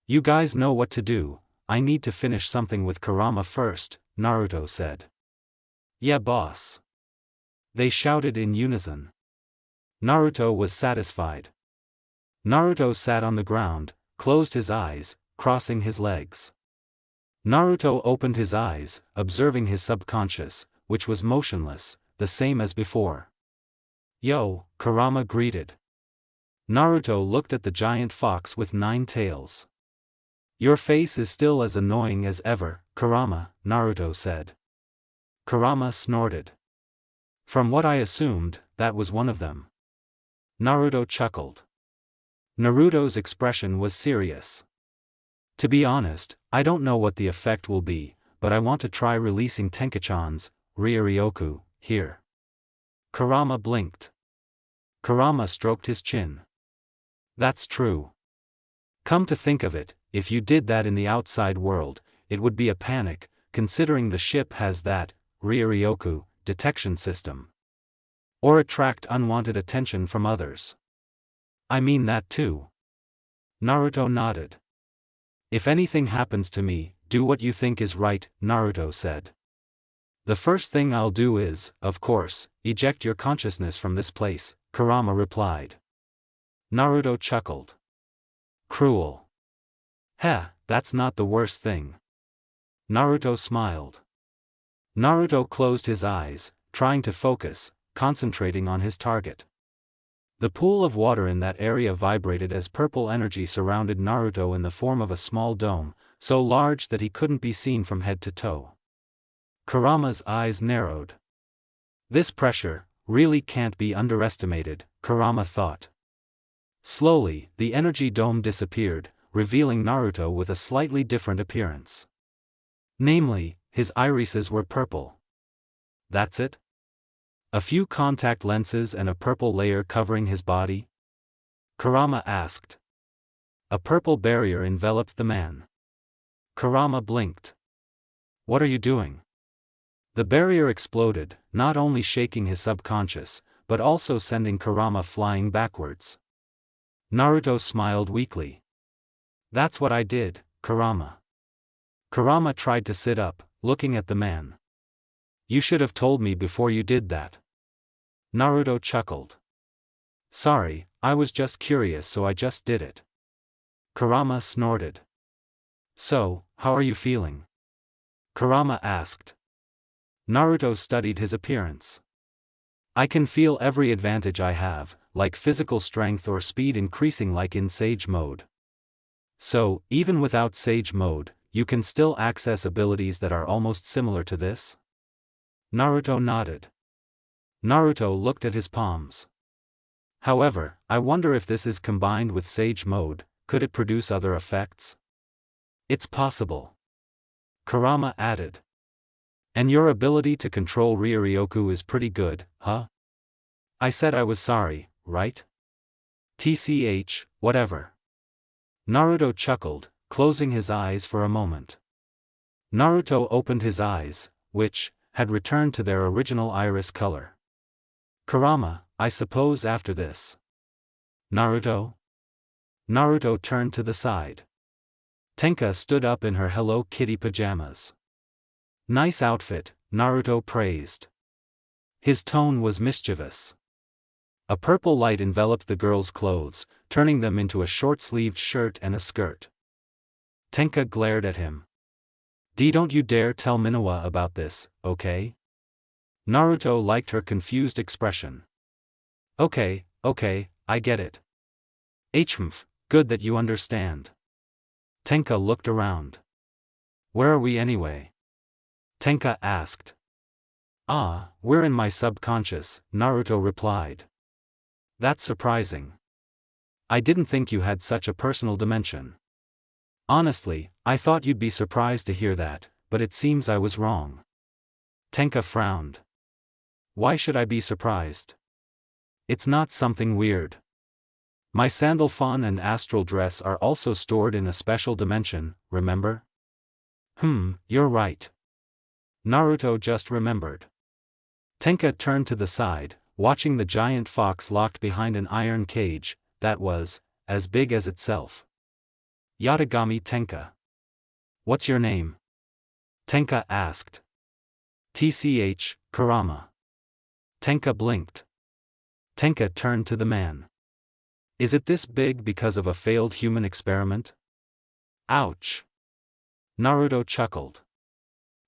You guys know what to do, I need to finish something with Kurama first, Naruto said. Yeah boss. They shouted in unison. Naruto was satisfied. Naruto sat on the ground, closed his eyes, crossing his legs. Naruto opened his eyes, observing his subconscious, which was motionless, the same as before. Yo, Kurama greeted. Naruto looked at the giant fox with 9 tails. Your face is still as annoying as ever, Kurama, Naruto said. Kurama snorted. From what I assumed, that was one of them. Naruto chuckled. Naruto's expression was serious. To be honest, I don't know what the effect will be, but I want to try releasing Tenkachan's Ryuryoku here. Kurama blinked. Kurama stroked his chin. That's true. Come to think of it, if you did that in the outside world, it would be a panic, considering the ship has that Ryuryoku detection system. Or attract unwanted attention from others. I mean that too. Naruto nodded. If anything happens to me, do what you think is right, Naruto said. The first thing I'll do is, of course, eject your consciousness from this place, Kurama replied. Naruto chuckled. Cruel. Heh, that's not the worst thing. Naruto smiled. Naruto closed his eyes, trying to focus, concentrating on his target. The pool of water in that area vibrated as purple energy surrounded Naruto in the form of a small dome, so large that he couldn't be seen from head to toe. Kurama's eyes narrowed. This pressure really can't be underestimated, Kurama thought. Slowly, the energy dome disappeared, revealing Naruto with a slightly different appearance. Namely, his irises were purple. That's it? A few contact lenses and a purple layer covering his body? Kurama asked. A purple barrier enveloped the man. Kurama blinked. What are you doing? The barrier exploded, not only shaking his subconscious, but also sending Kurama flying backwards. Naruto smiled weakly. That's what I did, Kurama. Kurama tried to sit up, looking at the man. You should have told me before you did that. Naruto chuckled. Sorry, I was just curious so I just did it. Kurama snorted. So, how are you feeling? Kurama asked. Naruto studied his appearance. I can feel every advantage I have, like physical strength or speed increasing like in Sage mode. So, even without Sage mode, you can still access abilities that are almost similar to this? Naruto nodded. Naruto looked at his palms. However, I wonder if this is combined with Sage mode, could it produce other effects? It's possible. Kurama added. And your ability to control Ryuryoku is pretty good, huh? I said I was sorry, right? TCH, whatever. Naruto chuckled, closing his eyes for a moment. Naruto opened his eyes, which had returned to their original iris color. Kurama, I suppose after this. Naruto? Naruto turned to the side. Tenka stood up in her Hello Kitty pajamas. Nice outfit, Naruto praised. His tone was mischievous. A purple light enveloped the girl's clothes, turning them into a short-sleeved shirt and a skirt. Tenka glared at him. Don't you dare tell Minawa about this, okay? Naruto liked her confused expression. Okay, I get it. Hmph, good that you understand. Tenka looked around. Where are we anyway? Tenka asked. We're in my subconscious, Naruto replied. That's surprising. I didn't think you had such a personal dimension. Honestly, I thought you'd be surprised to hear that, but it seems I was wrong. Tenka frowned. Why should I be surprised? It's not something weird. My sandalphon and astral dress are also stored in a special dimension, remember? You're right. Naruto just remembered. Tenka turned to the side, watching the giant fox locked behind an iron cage, that was, as big as itself. Yatagami Tenka. What's your name? Tenka asked. TCH, Kurama. Tenka blinked. Tenka turned to the man. Is it this big because of a failed human experiment? Ouch. Naruto chuckled.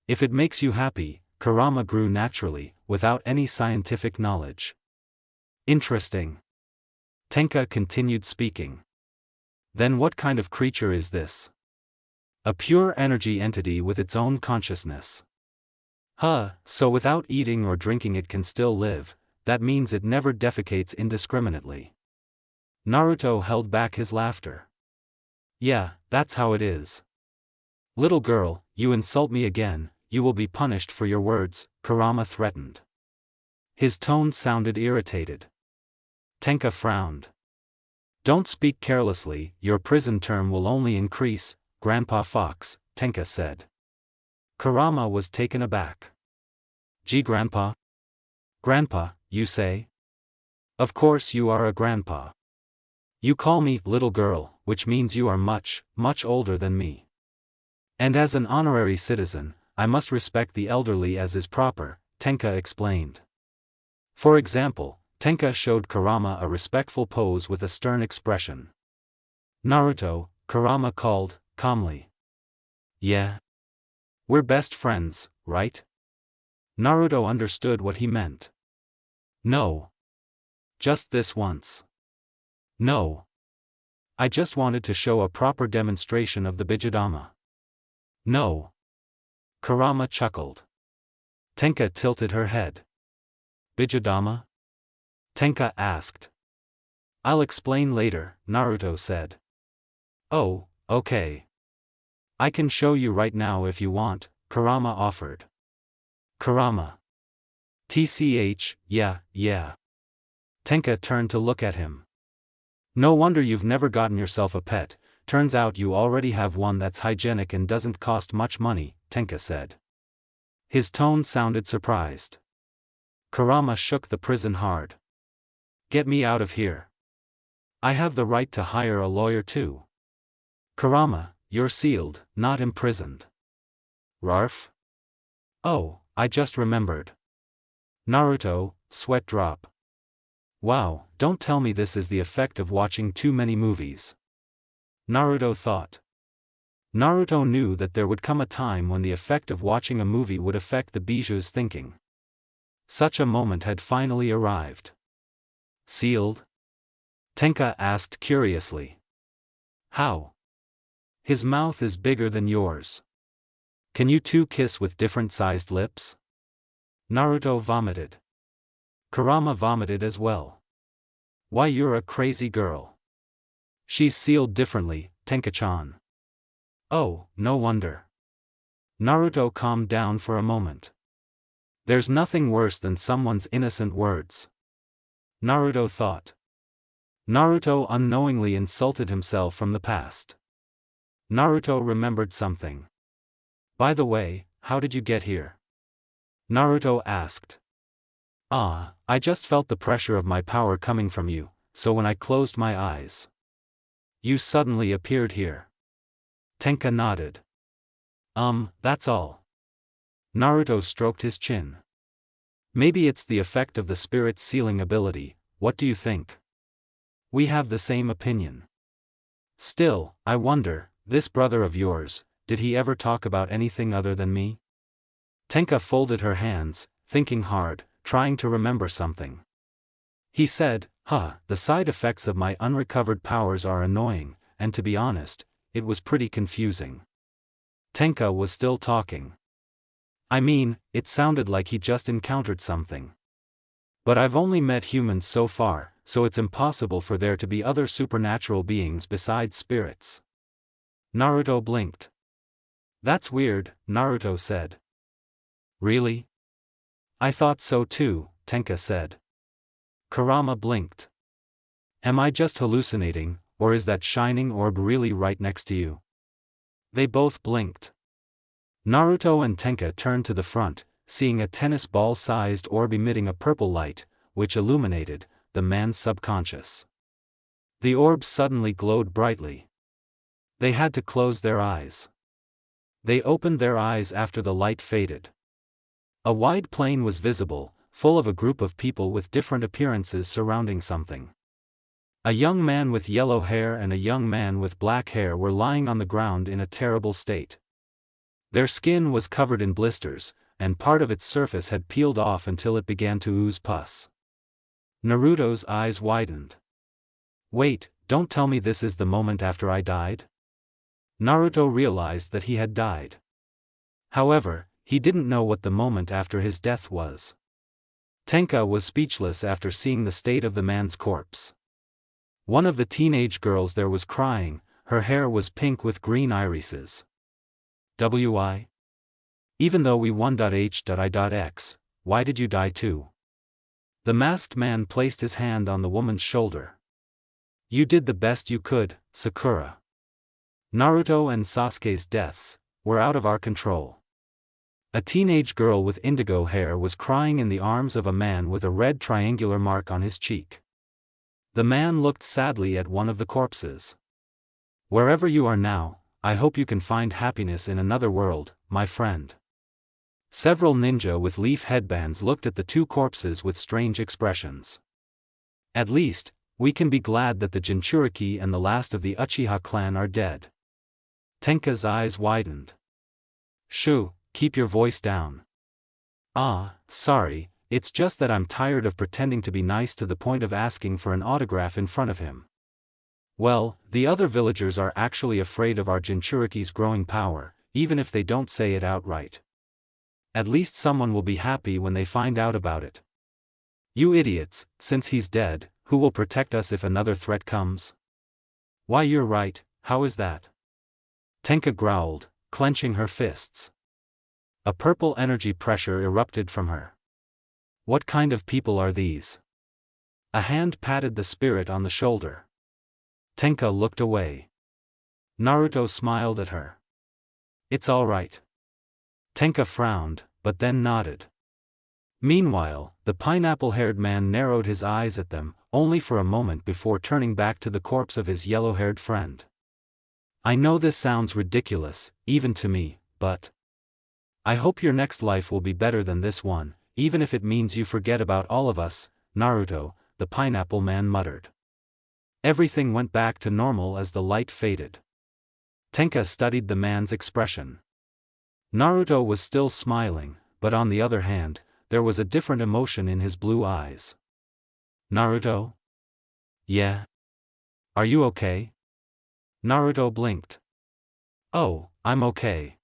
If it makes you happy, Kurama grew naturally, without any scientific knowledge. Interesting. Tenka continued speaking. Then what kind of creature is this? A pure energy entity with its own consciousness. So without eating or drinking it can still live, that means it never defecates indiscriminately. Naruto held back his laughter. Yeah, that's how it is. Little girl, you insult me again, you will be punished for your words, Kurama threatened. His tone sounded irritated. Tenka frowned. Don't speak carelessly, your prison term will only increase, Grandpa Fox, Tenka said. Kurama was taken aback. Gee, Grandpa? Grandpa, you say? Of course you are a grandpa. You call me little girl, which means you are much, much older than me. And as an honorary citizen, I must respect the elderly as is proper, Tenka explained. For example, Tenka showed Kurama a respectful pose with a stern expression. Naruto, Kurama called, calmly. Yeah? We're best friends, right? Naruto understood what he meant. No. Just this once. No. I just wanted to show a proper demonstration of the Bijadama. No. Kurama chuckled. Tenka tilted her head. Bijadama? Tenka asked. I'll explain later, Naruto said. Oh, okay. I can show you right now if you want, Kurama offered. Kurama. TCH, yeah. Tenka turned to look at him. No wonder you've never gotten yourself a pet, turns out you already have one that's hygienic and doesn't cost much money, Tenka said. His tone sounded surprised. Kurama shook the prison hard. Get me out of here. I have the right to hire a lawyer too. Kurama, you're sealed, not imprisoned. Rarf? Oh, I just remembered. Naruto, sweat drop. Wow, don't tell me this is the effect of watching too many movies. Naruto thought. Naruto knew that there would come a time when the effect of watching a movie would affect the Biju's thinking. Such a moment had finally arrived. Sealed? Tenka asked curiously. How? His mouth is bigger than yours. Can you two kiss with different sized lips? Naruto vomited. Kurama vomited as well. Why, you're a crazy girl. She's sealed differently, Tenka-chan. Oh, no wonder. Naruto calmed down for a moment. There's nothing worse than someone's innocent words. Naruto thought. Naruto unknowingly insulted himself from the past. Naruto remembered something. By the way, how did you get here? Naruto asked. I just felt the pressure of my power coming from you, so when I closed my eyes. You suddenly appeared here. Tenka nodded. That's all. Naruto stroked his chin. Maybe it's the effect of the spirit's sealing ability, what do you think? We have the same opinion. Still, I wonder, this brother of yours, did he ever talk about anything other than me? Tenka folded her hands, thinking hard, trying to remember something. He said, the side effects of my unrecovered powers are annoying, and to be honest, it was pretty confusing. Tenka was still talking. I mean, it sounded like he just encountered something. But I've only met humans so far, so it's impossible for there to be other supernatural beings besides spirits. Naruto blinked. That's weird, Naruto said. Really? I thought so too, Tenka said. Kurama blinked. Am I just hallucinating, or is that shining orb really right next to you? They both blinked. Naruto and Tenka turned to the front, seeing a tennis ball-sized orb emitting a purple light, which illuminated the man's subconscious. The orb suddenly glowed brightly. They had to close their eyes. They opened their eyes after the light faded. A wide plain was visible, full of a group of people with different appearances surrounding something. A young man with yellow hair and a young man with black hair were lying on the ground in a terrible state. Their skin was covered in blisters, and part of its surface had peeled off until it began to ooze pus. Naruto's eyes widened. Wait, don't tell me this is the moment after I died? Naruto realized that he had died. However, he didn't know what the moment after his death was. Tenka was speechless after seeing the state of the man's corpse. One of the teenage girls there was crying, her hair was pink with green irises. Why? Even though we won H.I.X, why did you die too? The masked man placed his hand on the woman's shoulder. You did the best you could, Sakura. Naruto and Sasuke's deaths were out of our control. A teenage girl with indigo hair was crying in the arms of a man with a red triangular mark on his cheek. The man looked sadly at one of the corpses. Wherever you are now, I hope you can find happiness in another world, my friend. Several ninja with leaf headbands looked at the two corpses with strange expressions. At least, we can be glad that the Jinchuriki and the last of the Uchiha clan are dead. Tenka's eyes widened. Shoo, keep your voice down. Ah, sorry, it's just that I'm tired of pretending to be nice to the point of asking for an autograph in front of him. Well, the other villagers are actually afraid of our Jinchuriki's growing power, even if they don't say it outright. At least someone will be happy when they find out about it. You idiots, since he's dead, who will protect us if another threat comes? Why, you're right, how is that? Tenka growled, clenching her fists. A purple energy pressure erupted from her. What kind of people are these? A hand patted the spirit on the shoulder. Tenka looked away. Naruto smiled at her. It's all right. Tenka frowned, but then nodded. Meanwhile, the pineapple-haired man narrowed his eyes at them, only for a moment before turning back to the corpse of his yellow-haired friend. I know this sounds ridiculous, even to me, but I hope your next life will be better than this one, even if it means you forget about all of us, Naruto, the pineapple man muttered. Everything went back to normal as the light faded. Tenka studied the man's expression. Naruto was still smiling, but on the other hand, there was a different emotion in his blue eyes. Naruto? Yeah? Are you okay? Naruto blinked. Oh, I'm okay.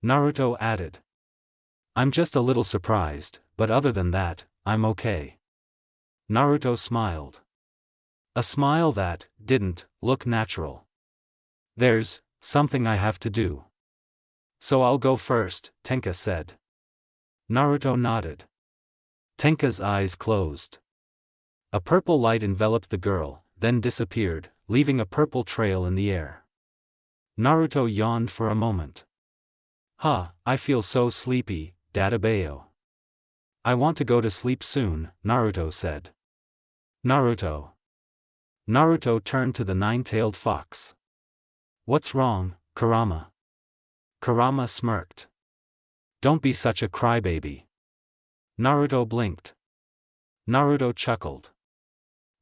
Naruto added. I'm just a little surprised, but other than that, I'm okay. Naruto smiled. A smile that didn't look natural. There's something I have to do. So I'll go first, Tenka said. Naruto nodded. Tenka's eyes closed. A purple light enveloped the girl, then disappeared, leaving a purple trail in the air. Naruto yawned for a moment. I feel so sleepy, Dadabayo. I want to go to sleep soon, Naruto said. Naruto. Naruto turned to the nine-tailed fox. What's wrong, Kurama? Kurama smirked. Don't be such a crybaby. Naruto blinked. Naruto chuckled.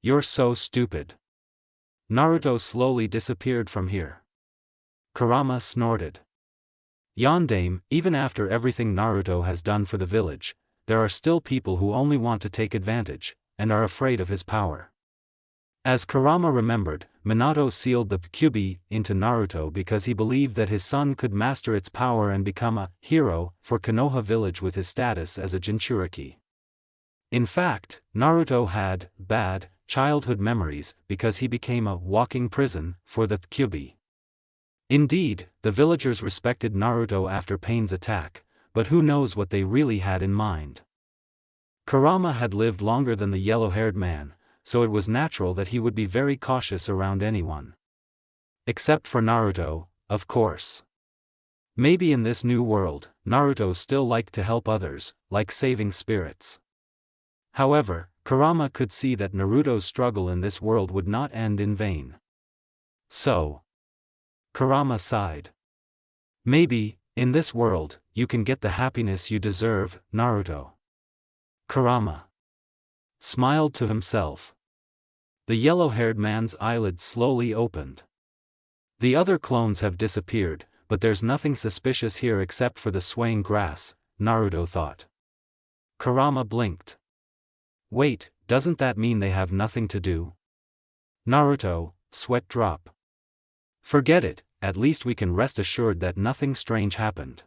You're so stupid. Naruto slowly disappeared from here. Kurama snorted. Yondaime, even after everything Naruto has done for the village, there are still people who only want to take advantage, and are afraid of his power. As Kurama remembered, Minato sealed the Kyubi into Naruto because he believed that his son could master its power and become a hero for Konoha village with his status as a Jinchuriki. In fact, Naruto had bad childhood memories because he became a walking prison for the Kyubi. Indeed, the villagers respected Naruto after Pain's attack, but who knows what they really had in mind. Kurama had lived longer than the yellow-haired man, so it was natural that he would be very cautious around anyone. Except for Naruto, of course. Maybe in this new world, Naruto still liked to help others, like saving spirits. However, Kurama could see that Naruto's struggle in this world would not end in vain. So, Kurama sighed. Maybe, in this world, you can get the happiness you deserve, Naruto. Kurama smiled to himself. The yellow-haired man's eyelids slowly opened. The other clones have disappeared, but there's nothing suspicious here except for the swaying grass, Naruto thought. Kurama blinked. Wait, doesn't that mean they have nothing to do? Naruto, sweat drop. Forget it, at least we can rest assured that nothing strange happened.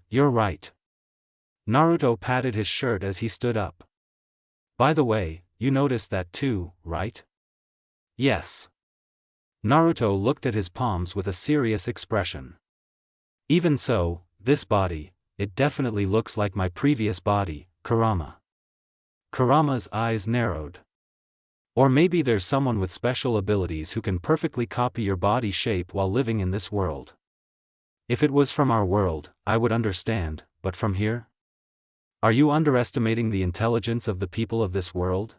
You're right. Naruto patted his shirt as he stood up. By the way, you noticed that too, right? Yes. Naruto looked at his palms with a serious expression. Even so, this body, it definitely looks like my previous body, Kurama. Kurama's eyes narrowed. Or maybe there's someone with special abilities who can perfectly copy your body shape while living in this world. If it was from our world, I would understand, but from here? Are you underestimating the intelligence of the people of this world?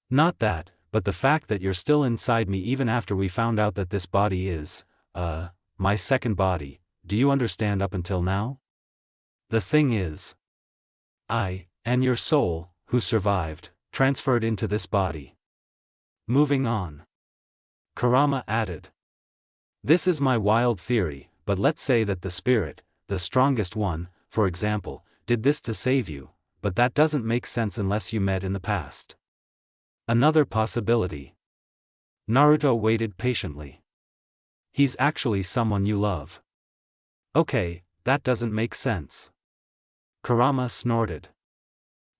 Not that, but the fact that you're still inside me even after we found out that this body is, my second body, do you understand up until now? The thing is, I, and your soul, who survived, transferred into this body. Moving on. Kurama added. This is my wild theory, but let's say that the spirit, the strongest one, for example, did this to save you, but that doesn't make sense unless you met in the past. Another possibility. Naruto waited patiently. He's actually someone you love. Okay, that doesn't make sense. Kurama snorted.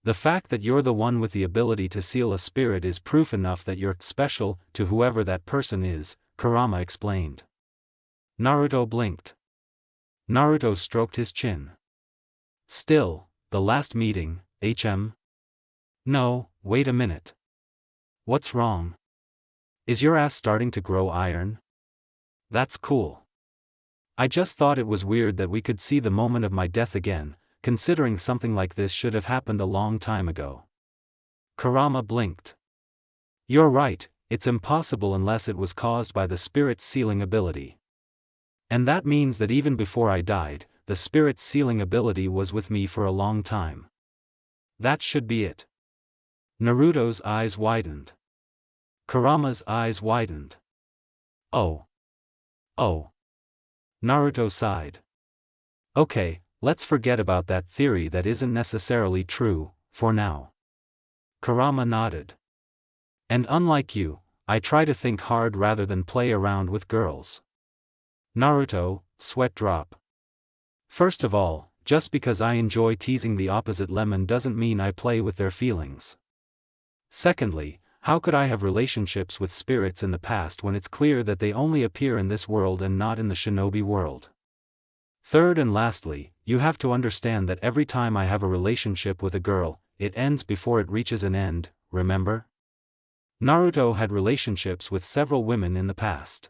The fact that you're the one with the ability to seal a spirit is proof enough that you're special to whoever that person is, Kurama explained. Naruto blinked. Naruto stroked his chin. Still, the last meeting, HM? No, wait a minute. What's wrong? Is your ass starting to grow iron? That's cool. I just thought it was weird that we could see the moment of my death again, considering something like this should have happened a long time ago. Kurama blinked. You're right, it's impossible unless it was caused by the spirit's sealing ability. And that means that even before I died, the spirit's sealing ability was with me for a long time. That should be it. Naruto's eyes widened. Kurama's eyes widened. Oh. Oh. Naruto sighed. Okay, let's forget about that theory that isn't necessarily true, for now. Kurama nodded. And unlike you, I try to think hard rather than play around with girls. Naruto, sweat drop. First of all, just because I enjoy teasing the opposite lemon doesn't mean I play with their feelings. Secondly, how could I have relationships with spirits in the past when it's clear that they only appear in this world and not in the shinobi world? Third and lastly, you have to understand that every time I have a relationship with a girl, it ends before it reaches an end, remember? Naruto had relationships with several women in the past.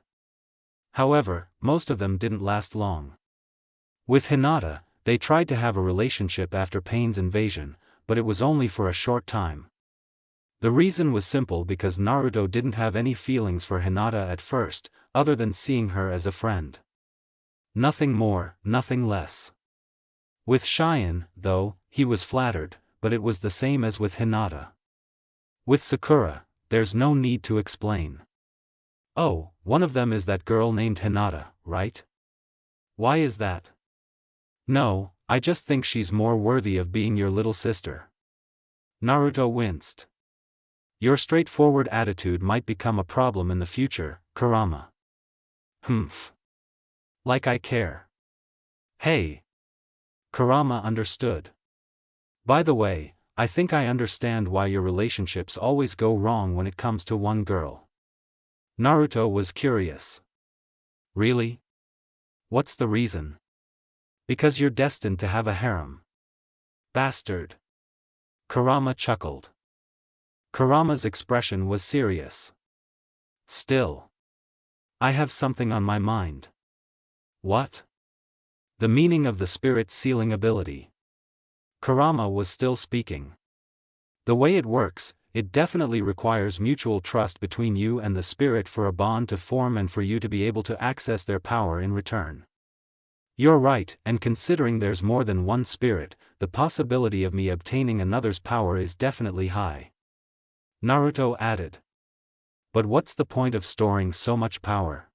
However, most of them didn't last long. With Hinata, they tried to have a relationship after Pain's invasion, but it was only for a short time. The reason was simple because Naruto didn't have any feelings for Hinata at first, other than seeing her as a friend. Nothing more, nothing less. With Cheyenne, though, he was flattered, but it was the same as with Hinata. With Sakura, there's no need to explain. Oh, one of them is that girl named Hinata, right? Why is that? No, I just think she's more worthy of being your little sister. Naruto winced. Your straightforward attitude might become a problem in the future, Kurama. Humph. Like I care. Hey. Kurama understood. By the way, I think I understand why your relationships always go wrong when it comes to one girl. Naruto was curious. Really? What's the reason? Because you're destined to have a harem. Bastard. Kurama chuckled. Kurama's expression was serious. Still. I have something on my mind. What? The meaning of the spirit sealing ability. Kurama was still speaking. The way it works, it definitely requires mutual trust between you and the spirit for a bond to form and for you to be able to access their power in return. You're right, and considering there's more than one spirit, the possibility of me obtaining another's power is definitely high. Naruto added. But what's the point of storing so much power?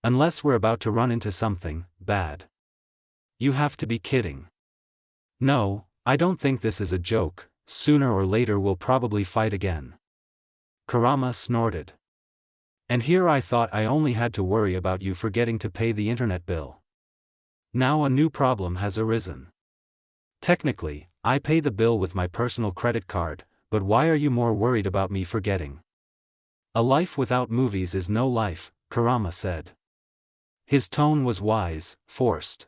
Unless we're about to run into something bad. You have to be kidding. No, I don't think this is a joke, sooner or later we'll probably fight again. Kurama snorted. And here I thought I only had to worry about you forgetting to pay the internet bill. Now a new problem has arisen. Technically, I pay the bill with my personal credit card, but why are you more worried about me forgetting? A life without movies is no life, Kurama said. His tone was wise, forced.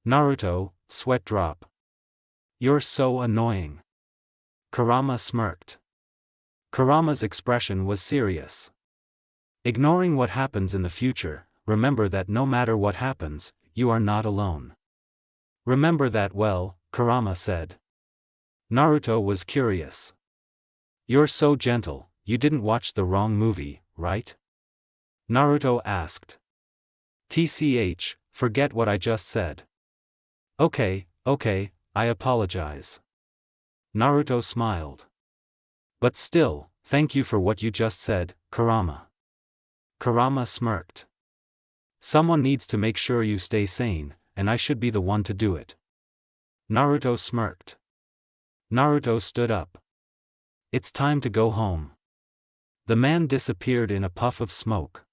Naruto, sweat drop. You're so annoying. Kurama smirked. Kurama's expression was serious. Ignoring what happens in the future, remember that no matter what happens, you are not alone. Remember that well, Kurama said. Naruto was curious. You're so gentle, you didn't watch the wrong movie, right? Naruto asked. TCH, forget what I just said. Okay, I apologize. Naruto smiled. But still, thank you for what you just said, Kurama. Kurama smirked. Someone needs to make sure you stay sane, and I should be the one to do it. Naruto smirked. Naruto stood up. It's time to go home. The man disappeared in a puff of smoke.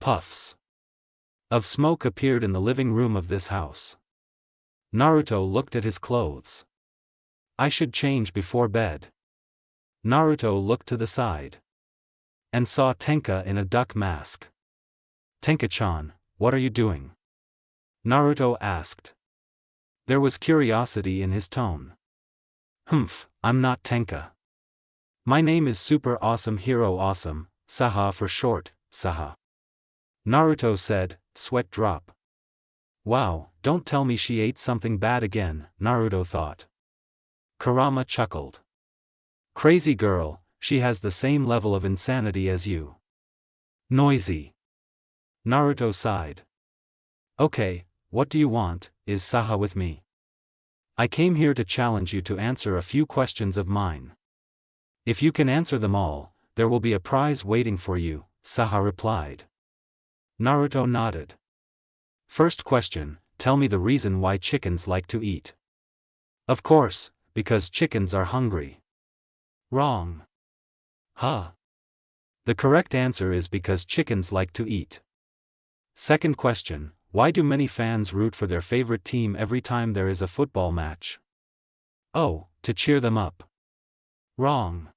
Puffs of smoke appeared in the living room of this house. Naruto looked at his clothes. I should change before bed. Naruto looked to the side. And saw Tenka in a duck mask. Tenka-chan, what are you doing? Naruto asked. There was curiosity in his tone. Humph, I'm not Tenka. My name is Super Awesome Hero Awesome, Saha for short, Saha. Naruto said, sweat drop. Wow, don't tell me she ate something bad again, Naruto thought. Kurama chuckled. Crazy girl, she has the same level of insanity as you. Noisy. Naruto sighed. Okay, what do you want, is Saha with me? I came here to challenge you to answer a few questions of mine. If you can answer them all, there will be a prize waiting for you, Saha replied. Naruto nodded. First question, tell me the reason why chickens like to eat. Of course, because chickens are hungry. Wrong. Huh. The correct answer is because chickens like to eat. Second question, why do many fans root for their favorite team every time there is a football match? Oh, to cheer them up. Wrong.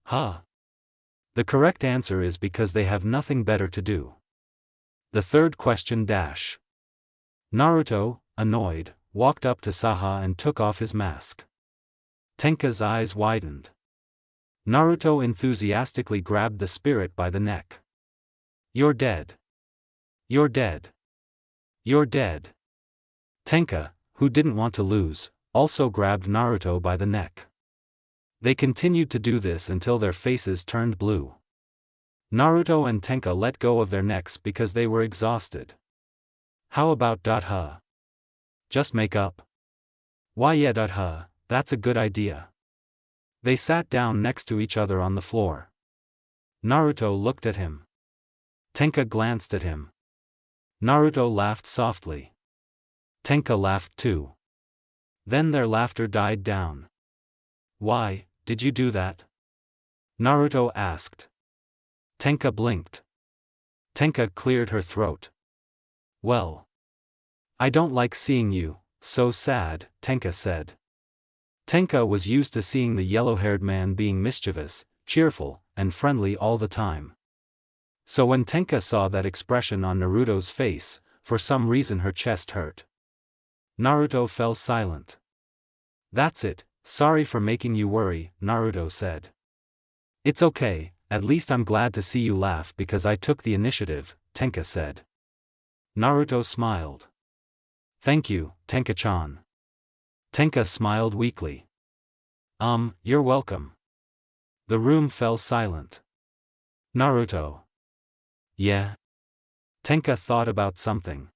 Huh. The correct answer is because they have nothing better to do. The third question dash. Naruto, annoyed, walked up to Saha and took off his mask. Tenka's eyes widened. Naruto enthusiastically grabbed the spirit by the neck. You're dead. You're dead. You're dead. Tenka, who didn't want to lose, also grabbed Naruto by the neck. They continued to do this until their faces turned blue. Naruto and Tenka let go of their necks because they were exhausted. How about .huh? Just make up? Why yeah .huh, that's a good idea. They sat down next to each other on the floor. Naruto looked at him. Tenka glanced at him. Naruto laughed softly. Tenka laughed too. Then their laughter died down. Why, did you do that? Naruto asked. Tenka blinked. Tenka cleared her throat. Well. I don't like seeing you, so sad, Tenka said. Tenka was used to seeing the yellow-haired man being mischievous, cheerful, and friendly all the time. So when Tenka saw that expression on Naruto's face, for some reason her chest hurt. Naruto fell silent. That's it, sorry for making you worry, Naruto said. It's okay, at least I'm glad to see you laugh because I took the initiative, Tenka said. Naruto smiled. Thank you, Tenka-chan. Tenka smiled weakly. You're welcome. The room fell silent. Naruto. Yeah? Tenka thought about something.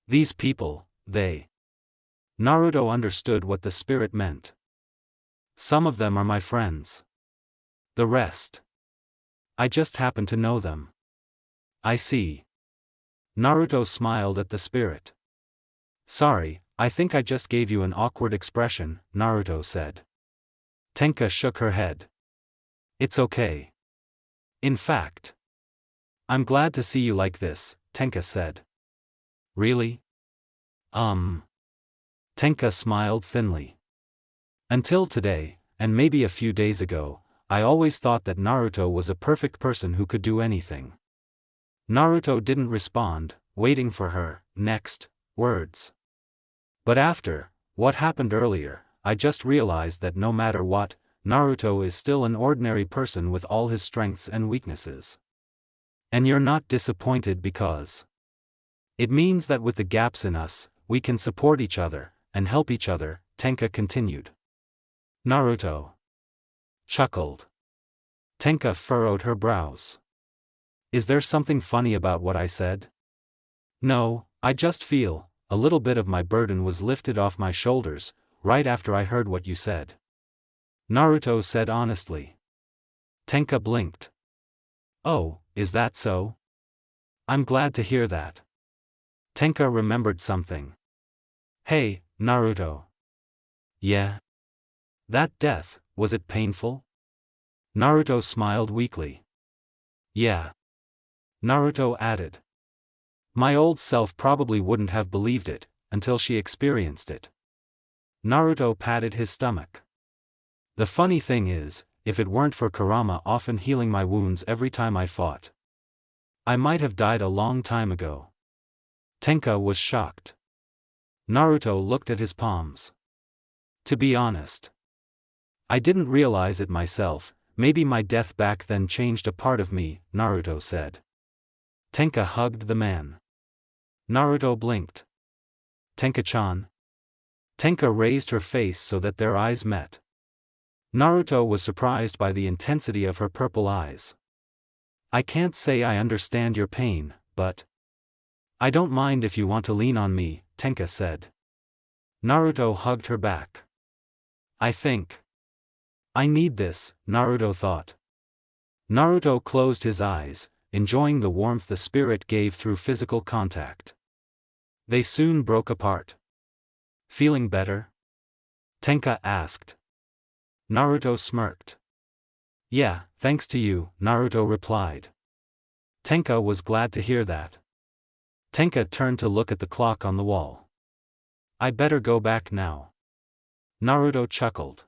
These people, they. Naruto understood what the spirit meant. Some of them are my friends. The rest. I just happen to know them. I see. Naruto smiled at the spirit. Sorry, I think I just gave you an awkward expression, Naruto said. Tenka shook her head. It's okay. In fact. I'm glad to see you like this, Tenka said. Really? Tenka Tenka smiled thinly. Until today, and maybe a few days ago, I always thought that Naruto was a perfect person who could do anything. Naruto didn't respond, waiting for her next words. But after what happened earlier, I just realized that no matter what, Naruto is still an ordinary person with all his strengths and weaknesses. And you're not disappointed because it means that with the gaps in us, we can support each other and help each other, Tenka continued. Naruto chuckled. Tenka furrowed her brows. Is there something funny about what I said? No, I just feel a little bit of my burden was lifted off my shoulders right after I heard what you said. Naruto said honestly. Tenka blinked. Oh, is that so? I'm glad to hear that. Tenka remembered something. Hey, Naruto. Yeah? That death, was it painful? Naruto smiled weakly. Yeah. Naruto added. My old self probably wouldn't have believed it, until she experienced it. Naruto patted his stomach. The funny thing is, if it weren't for Kurama often healing my wounds every time I fought, I might have died a long time ago. Tenka was shocked. Naruto looked at his palms. To be honest, I didn't realize it myself, maybe my death back then changed a part of me, Naruto said. Tenka hugged the man. Naruto blinked. Tenka-chan? Tenka raised her face so that their eyes met. Naruto was surprised by the intensity of her purple eyes. I can't say I understand your pain, but I don't mind if you want to lean on me, Tenka said. Naruto hugged her back. I think I need this, Naruto thought. Naruto closed his eyes, enjoying the warmth the spirit gave through physical contact. They soon broke apart. Feeling better? Tenka asked. Naruto smirked. Yeah, thanks to you, Naruto replied. Tenka was glad to hear that. Tenka turned to look at the clock on the wall. I better go back now. Naruto chuckled.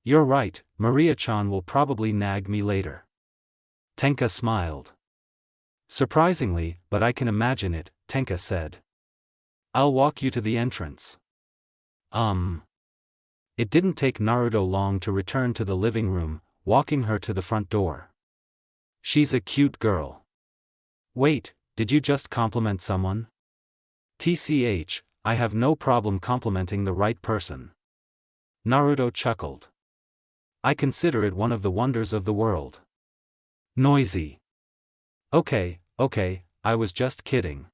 You're right, Maria-chan will probably nag me later. Tenka smiled. Surprisingly, but I can imagine it, Tenka said. I'll walk you to the entrance. It didn't take Naruto long to return to the living room, walking her to the front door. She's a cute girl. Wait, did you just compliment someone? TCH, I have no problem complimenting the right person. Naruto chuckled. I consider it one of the wonders of the world. Noisy. Okay, I was just kidding.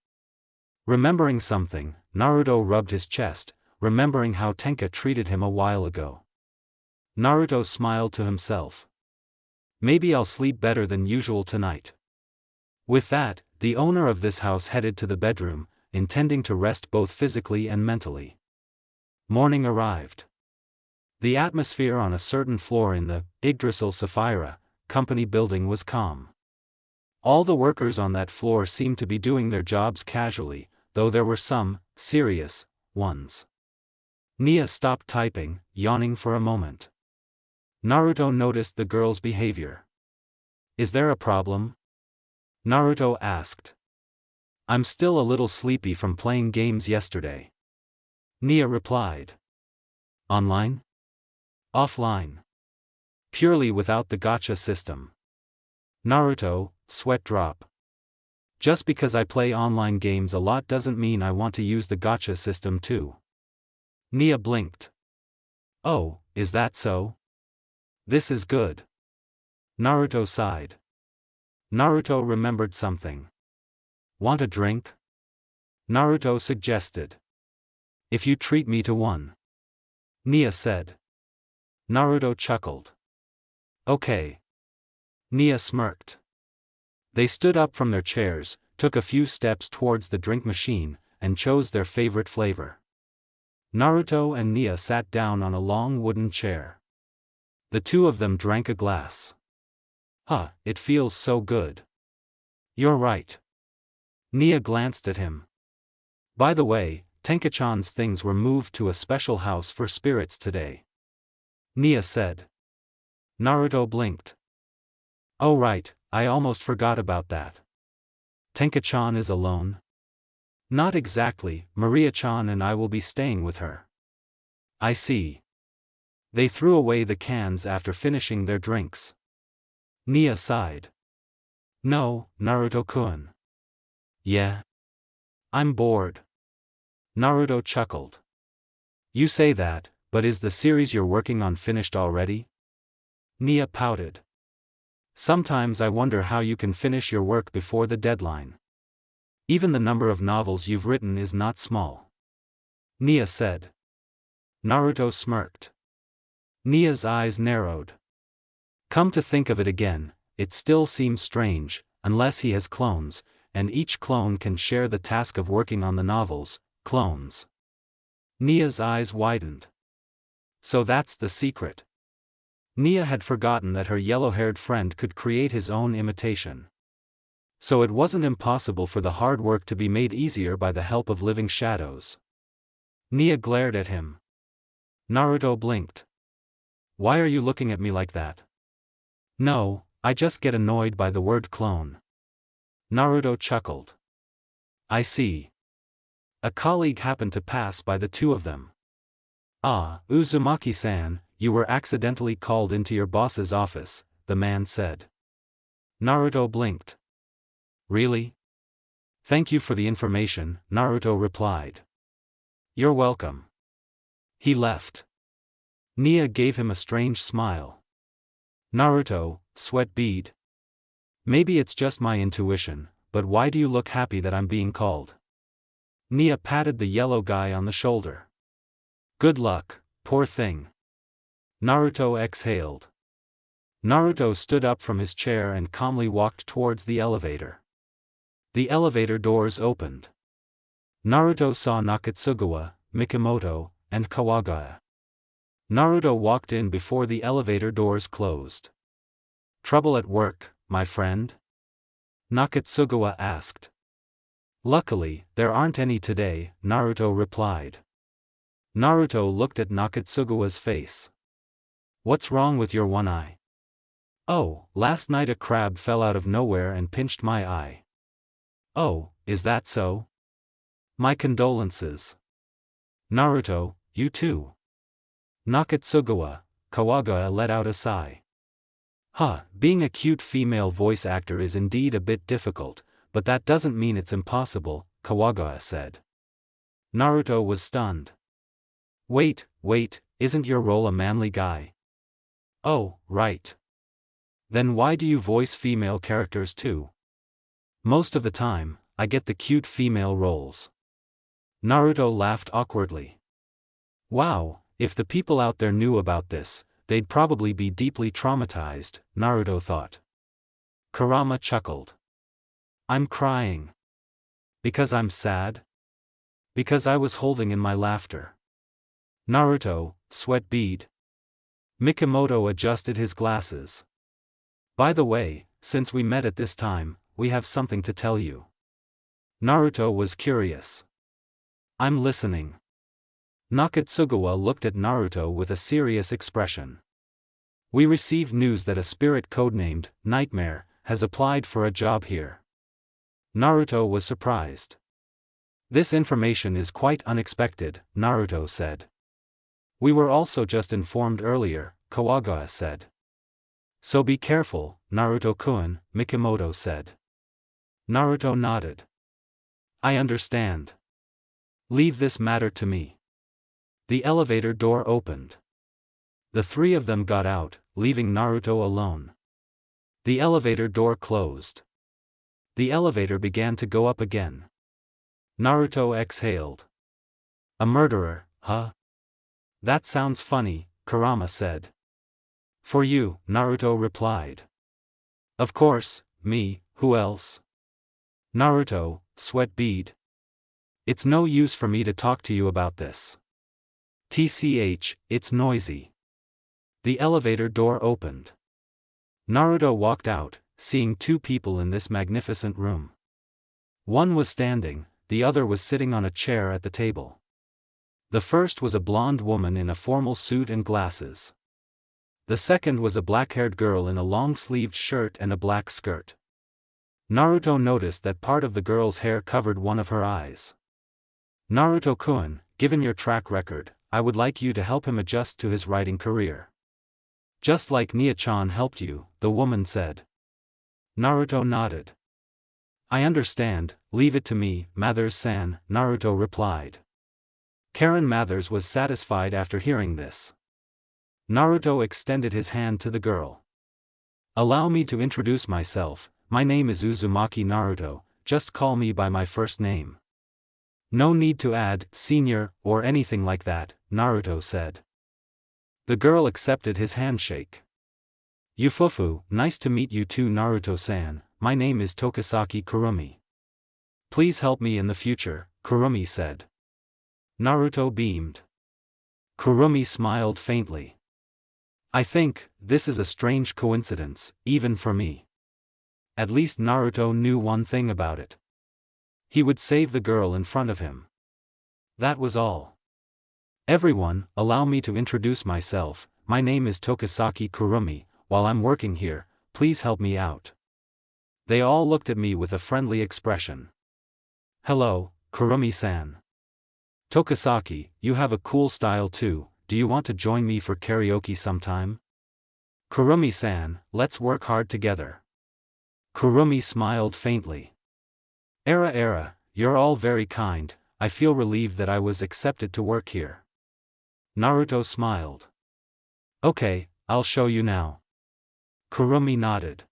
Remembering something, Naruto rubbed his chest, remembering how Tenka treated him a while ago. Naruto smiled to himself. Maybe I'll sleep better than usual tonight. With that, the owner of this house headed to the bedroom, intending to rest both physically and mentally. Morning arrived. The atmosphere on a certain floor in the Yggdrasil Sapphira company building was calm. All the workers on that floor seemed to be doing their jobs casually, though there were some serious ones. Nia stopped typing, yawning for a moment. Naruto noticed the girl's behavior. Is there a problem? Naruto asked. I'm still a little sleepy from playing games yesterday. Nia replied. Online? Offline. Purely without the gacha system. Naruto, sweat drop. Just because I play online games a lot doesn't mean I want to use the gacha system too. Nia blinked. Oh, is that so? This is good. Naruto sighed. Naruto remembered something. Want a drink? Naruto suggested. If you treat me to one. Nia said. Naruto chuckled. Okay. Nia smirked. They stood up from their chairs, took a few steps towards the drink machine, and chose their favorite flavor. Naruto and Nia sat down on a long wooden chair. The two of them drank a glass. It feels so good. You're right. Nia glanced at him. By the way, Tenka-chan's things were moved to a special house for spirits today. Nia said. Naruto blinked. Oh right, I almost forgot about that. Tenka-chan is alone? Not exactly, Maria-chan and I will be staying with her. I see. They threw away the cans after finishing their drinks. Nia sighed. No, Naruto-kun. Yeah? I'm bored. Naruto chuckled. You say that, but is the series you're working on finished already? Nia pouted. Sometimes I wonder how you can finish your work before the deadline. Even the number of novels you've written is not small. Nia said. Naruto smirked. Nia's eyes narrowed. Come to think of it again, it still seems strange, unless he has clones, and each clone can share the task of working on the novels, clones. Nia's eyes widened. So that's the secret. Nia had forgotten that her yellow-haired friend could create his own imitation. So it wasn't impossible for the hard work to be made easier by the help of living shadows. Nia glared at him. Naruto blinked. Why are you looking at me like that? No, I just get annoyed by the word clone. Naruto chuckled. I see. A colleague happened to pass by the two of them. Ah, Uzumaki-san, you were accidentally called into your boss's office, the man said. Naruto blinked. Really? Thank you for the information, Naruto replied. You're welcome. He left. Nia gave him a strange smile. Naruto, sweat bead. Maybe it's just my intuition, but why do you look happy that I'm being called? Nia patted the yellow guy on the shoulder. Good luck, poor thing. Naruto exhaled. Naruto stood up from his chair and calmly walked towards the elevator. The elevator doors opened. Naruto saw Nakatsugawa, Mikimoto, and Kawagaya. Naruto walked in before the elevator doors closed. Trouble at work, my friend? Nakatsugawa asked. Luckily, there aren't any today, Naruto replied. Naruto looked at Nakatsugawa's face. What's wrong with your one eye? Oh, last night a crab fell out of nowhere and pinched my eye. Oh, is that so? My condolences. Naruto, you too. Nakatsugawa, Kawagaya let out a sigh. Being a cute female voice actor is indeed a bit difficult, but that doesn't mean it's impossible, Kawagaya said. Naruto was stunned. Wait, isn't your role a manly guy? Oh, right. Then why do you voice female characters too? Most of the time, I get the cute female roles. Naruto laughed awkwardly. Wow, if the people out there knew about this, they'd probably be deeply traumatized, Naruto thought. Kurama chuckled. I'm crying. Because I'm sad? Because I was holding in my laughter. Naruto, sweat bead. Mikimoto adjusted his glasses. By the way, since we met at this time, we have something to tell you. Naruto was curious. I'm listening. Nakatsugawa looked at Naruto with a serious expression. We received news that a spirit codenamed Nightmare has applied for a job here. Naruto was surprised. This information is quite unexpected, Naruto said. We were also just informed earlier, Kawagaya said. So be careful, Naruto-kun, Mikimoto said. Naruto nodded. I understand. Leave this matter to me. The elevator door opened. The three of them got out, leaving Naruto alone. The elevator door closed. The elevator began to go up again. Naruto exhaled. A murderer, huh? That sounds funny, Kurama said. For you, Naruto replied. Of course, me, who else? Naruto, sweat bead. It's no use for me to talk to you about this. TCH, it's noisy. The elevator door opened. Naruto walked out, seeing two people in this magnificent room. One was standing, the other was sitting on a chair at the table. The first was a blonde woman in a formal suit and glasses. The second was a black-haired girl in a long-sleeved shirt and a black skirt. Naruto noticed that part of the girl's hair covered one of her eyes. Naruto-kun, given your track record, I would like you to help him adjust to his writing career. Just like Nia-chan helped you, the woman said. Naruto nodded. I understand, leave it to me, Mathers-san, Naruto replied. Karen Mathers was satisfied after hearing this. Naruto extended his hand to the girl. Allow me to introduce myself, my name is Uzumaki Naruto, just call me by my first name. No need to add, senior, or anything like that, Naruto said. The girl accepted his handshake. Yufufu, nice to meet you too Naruto-san, my name is Tokisaki Kurumi. Please help me in the future, Kurumi said. Naruto beamed. Kurumi smiled faintly. I think, this is a strange coincidence, even for me. At least Naruto knew one thing about it. He would save the girl in front of him. That was all. Everyone, allow me to introduce myself, my name is Tokisaki Kurumi, while I'm working here, please help me out. They all looked at me with a friendly expression. Hello, Kurumi-san. Tokisaki, you have a cool style too, do you want to join me for karaoke sometime? Kurumi-san, let's work hard together. Kurumi smiled faintly. Era, you're all very kind, I feel relieved that I was accepted to work here. Naruto smiled. Okay, I'll show you now. Kurumi nodded.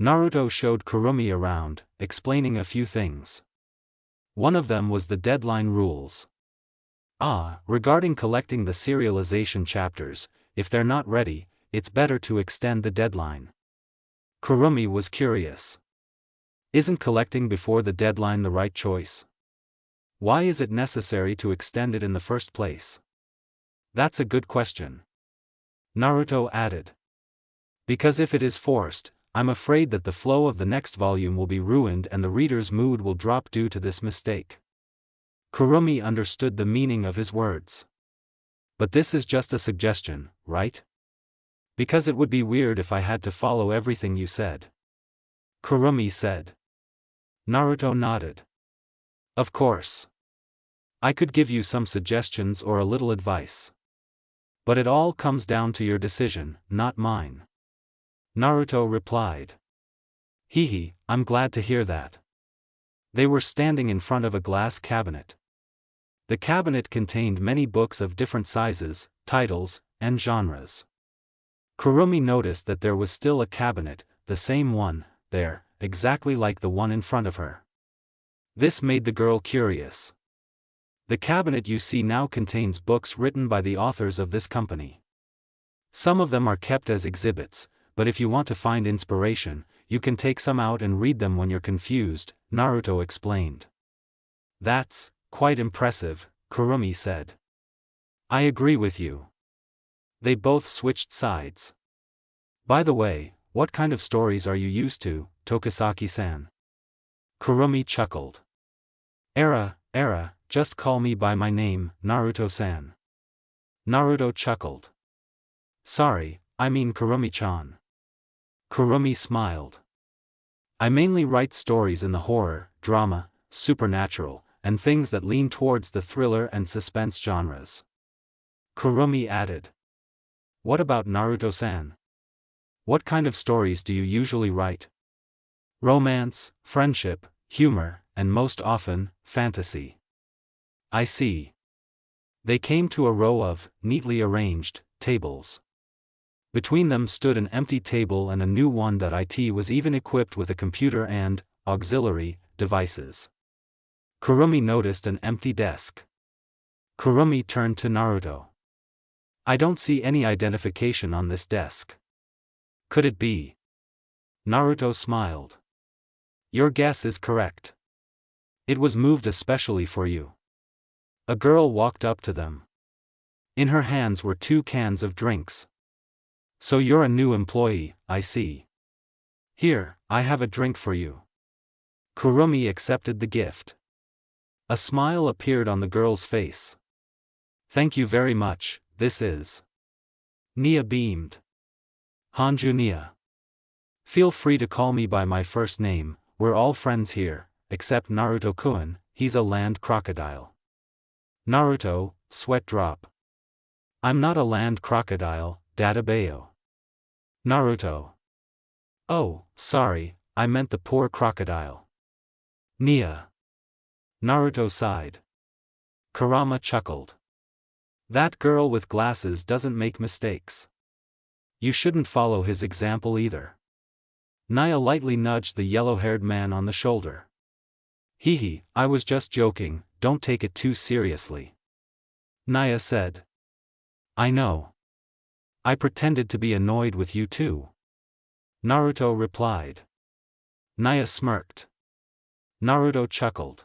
Naruto showed Kurumi around, explaining a few things. One of them was the deadline rules. Regarding collecting the serialization chapters, if they're not ready, it's better to extend the deadline. Kurumi was curious. Isn't collecting before the deadline the right choice? Why is it necessary to extend it in the first place? That's a good question. Naruto added. Because if it is forced, I'm afraid that the flow of the next volume will be ruined and the reader's mood will drop due to this mistake. Kurumi understood the meaning of his words. But this is just a suggestion, right? Because it would be weird if I had to follow everything you said. Kurumi said. Naruto nodded. Of course. I could give you some suggestions or a little advice. But it all comes down to your decision, not mine. Naruto replied. Hehe, I'm glad to hear that. They were standing in front of a glass cabinet. The cabinet contained many books of different sizes, titles, and genres. Kurumi noticed that there was still a cabinet, the same one, there, exactly like the one in front of her. This made the girl curious. The cabinet you see now contains books written by the authors of this company. Some of them are kept as exhibits, but if you want to find inspiration, you can take some out and read them when you're confused, Naruto explained. That's quite impressive, Kurumi said. I agree with you. They both switched sides. By the way, what kind of stories are you used to, Tokisaki-san? Kurumi chuckled. Era, just call me by my name, Naruto-san. Naruto chuckled. Sorry, I mean Kurumi-chan. Kurumi smiled. I mainly write stories in the horror, drama, supernatural, and things that lean towards the thriller and suspense genres. Kurumi added. What about Naruto-san? What kind of stories do you usually write? Romance, friendship, humor, and most often, fantasy. I see. They came to a row of, neatly arranged, tables. Between them stood an empty table and a new one. It was even equipped with a computer and auxiliary devices. Kurumi noticed an empty desk. Kurumi turned to Naruto. I don't see any identification on this desk. Could it be? Naruto smiled. Your guess is correct. It was moved especially for you. A girl walked up to them. In her hands were 2 cans of drinks. So you're a new employee, I see. Here, I have a drink for you. Kurumi accepted the gift. A smile appeared on the girl's face. Thank you very much, this is. Nia beamed. Hanju Nia. Feel free to call me by my first name, we're all friends here, except Naruto-kun, he's a land crocodile. Naruto, sweat drop. I'm not a land crocodile, Dadabayo. Naruto. Oh, sorry, I meant the poor crocodile. Nia. Naruto sighed. Kurama chuckled. That girl with glasses doesn't make mistakes. You shouldn't follow his example either. Nia lightly nudged the yellow-haired man on the shoulder. Hee, I was just joking, don't take it too seriously. Nia said. I know. I pretended to be annoyed with you too. Naruto replied. Nia smirked. Naruto chuckled.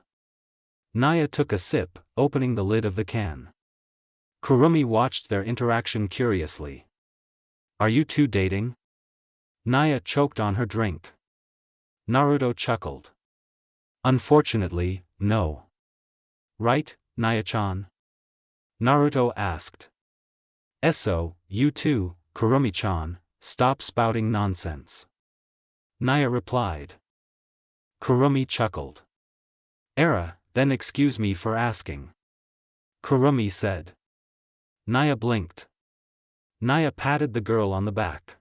Nia took a sip, opening the lid of the can. Kurumi watched their interaction curiously. Are you two dating? Nia choked on her drink. Naruto chuckled. Unfortunately, no. Right, Nia-chan? Naruto asked. Eso, you too, Kurumi-chan, stop spouting nonsense. Nia replied. Kurumi chuckled. Then excuse me for asking. Kurumi said. Nia blinked. Nia patted the girl on the back.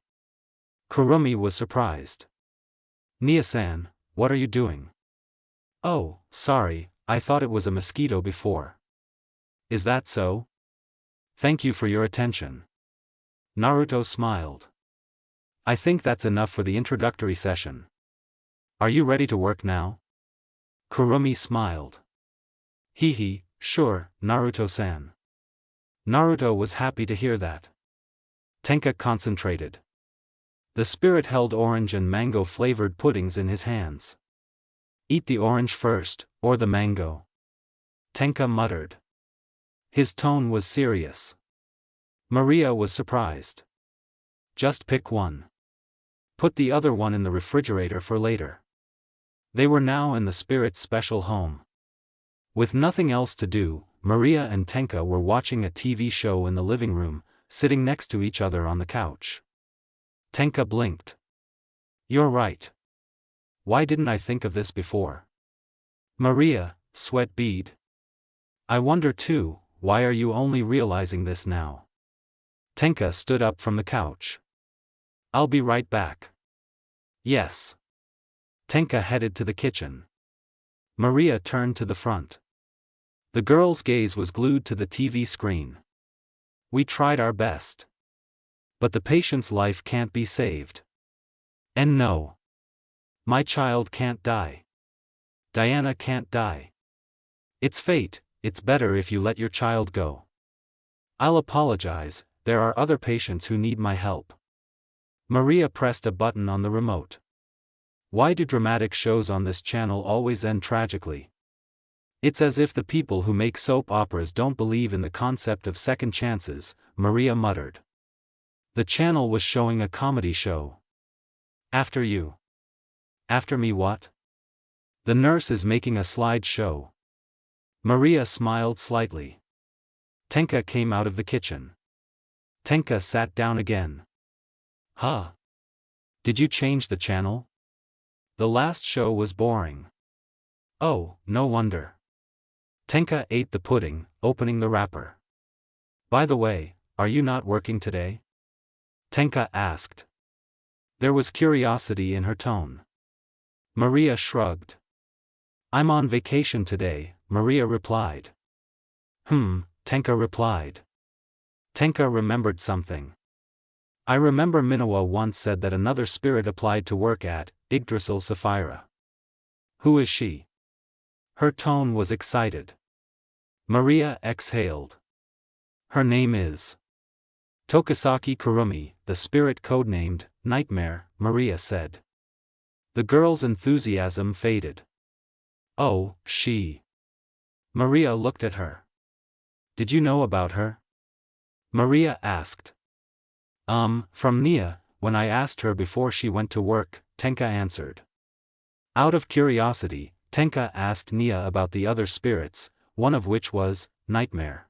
Kurumi was surprised. Nia-san, what are you doing? Oh, sorry, I thought it was a mosquito before. Is that so? Thank you for your attention. Naruto smiled. I think that's enough for the introductory session. Are you ready to work now? Kurumi smiled. Hee, sure, Naruto-san. Naruto was happy to hear that. Tenka concentrated. The spirit held orange and mango-flavored puddings in his hands. Eat the orange first, or the mango. Tenka muttered. His tone was serious. Maria was surprised. Just pick one. Put the other one in the refrigerator for later. They were now in the spirit's special home. With nothing else to do, Maria and Tenka were watching a TV show in the living room, sitting next to each other on the couch. Tenka blinked. You're right. Why didn't I think of this before? Maria, sweat bead. I wonder too, why are you only realizing this now? Tenka stood up from the couch. I'll be right back. Yes. Tenka headed to the kitchen. Maria turned to the front. The girl's gaze was glued to the TV screen. We tried our best. But the patient's life can't be saved. And no. My child can't die. Diana can't die. It's fate, it's better if you let your child go. I'll apologize, there are other patients who need my help. Maria pressed a button on the remote. Why do dramatic shows on this channel always end tragically? It's as if the people who make soap operas don't believe in the concept of second chances, Maria muttered. The channel was showing a comedy show. After you. After me what? The nurse is making a slideshow. Maria smiled slightly. Tenka came out of the kitchen. Tenka sat down again. Huh? Did you change the channel? The last show was boring. Oh, no wonder. Tenka ate the pudding, opening the wrapper. By the way, are you not working today? Tenka asked. There was curiosity in her tone. Maria shrugged. I'm on vacation today, Maria replied. Tenka replied. Tenka remembered something. I remember Minowa once said that another spirit applied to work at Yggdrasil Sapphira. Who is she? Her tone was excited. Maria exhaled. Her name is Tokisaki Kurumi, the spirit codenamed Nightmare, Maria said. The girl's enthusiasm faded. Oh, she. Maria looked at her. Did you know about her? Maria asked. From Nia, when I asked her before she went to work, Tenka answered. Out of curiosity, Tenka asked Nia about the other spirits, one of which was Nightmare.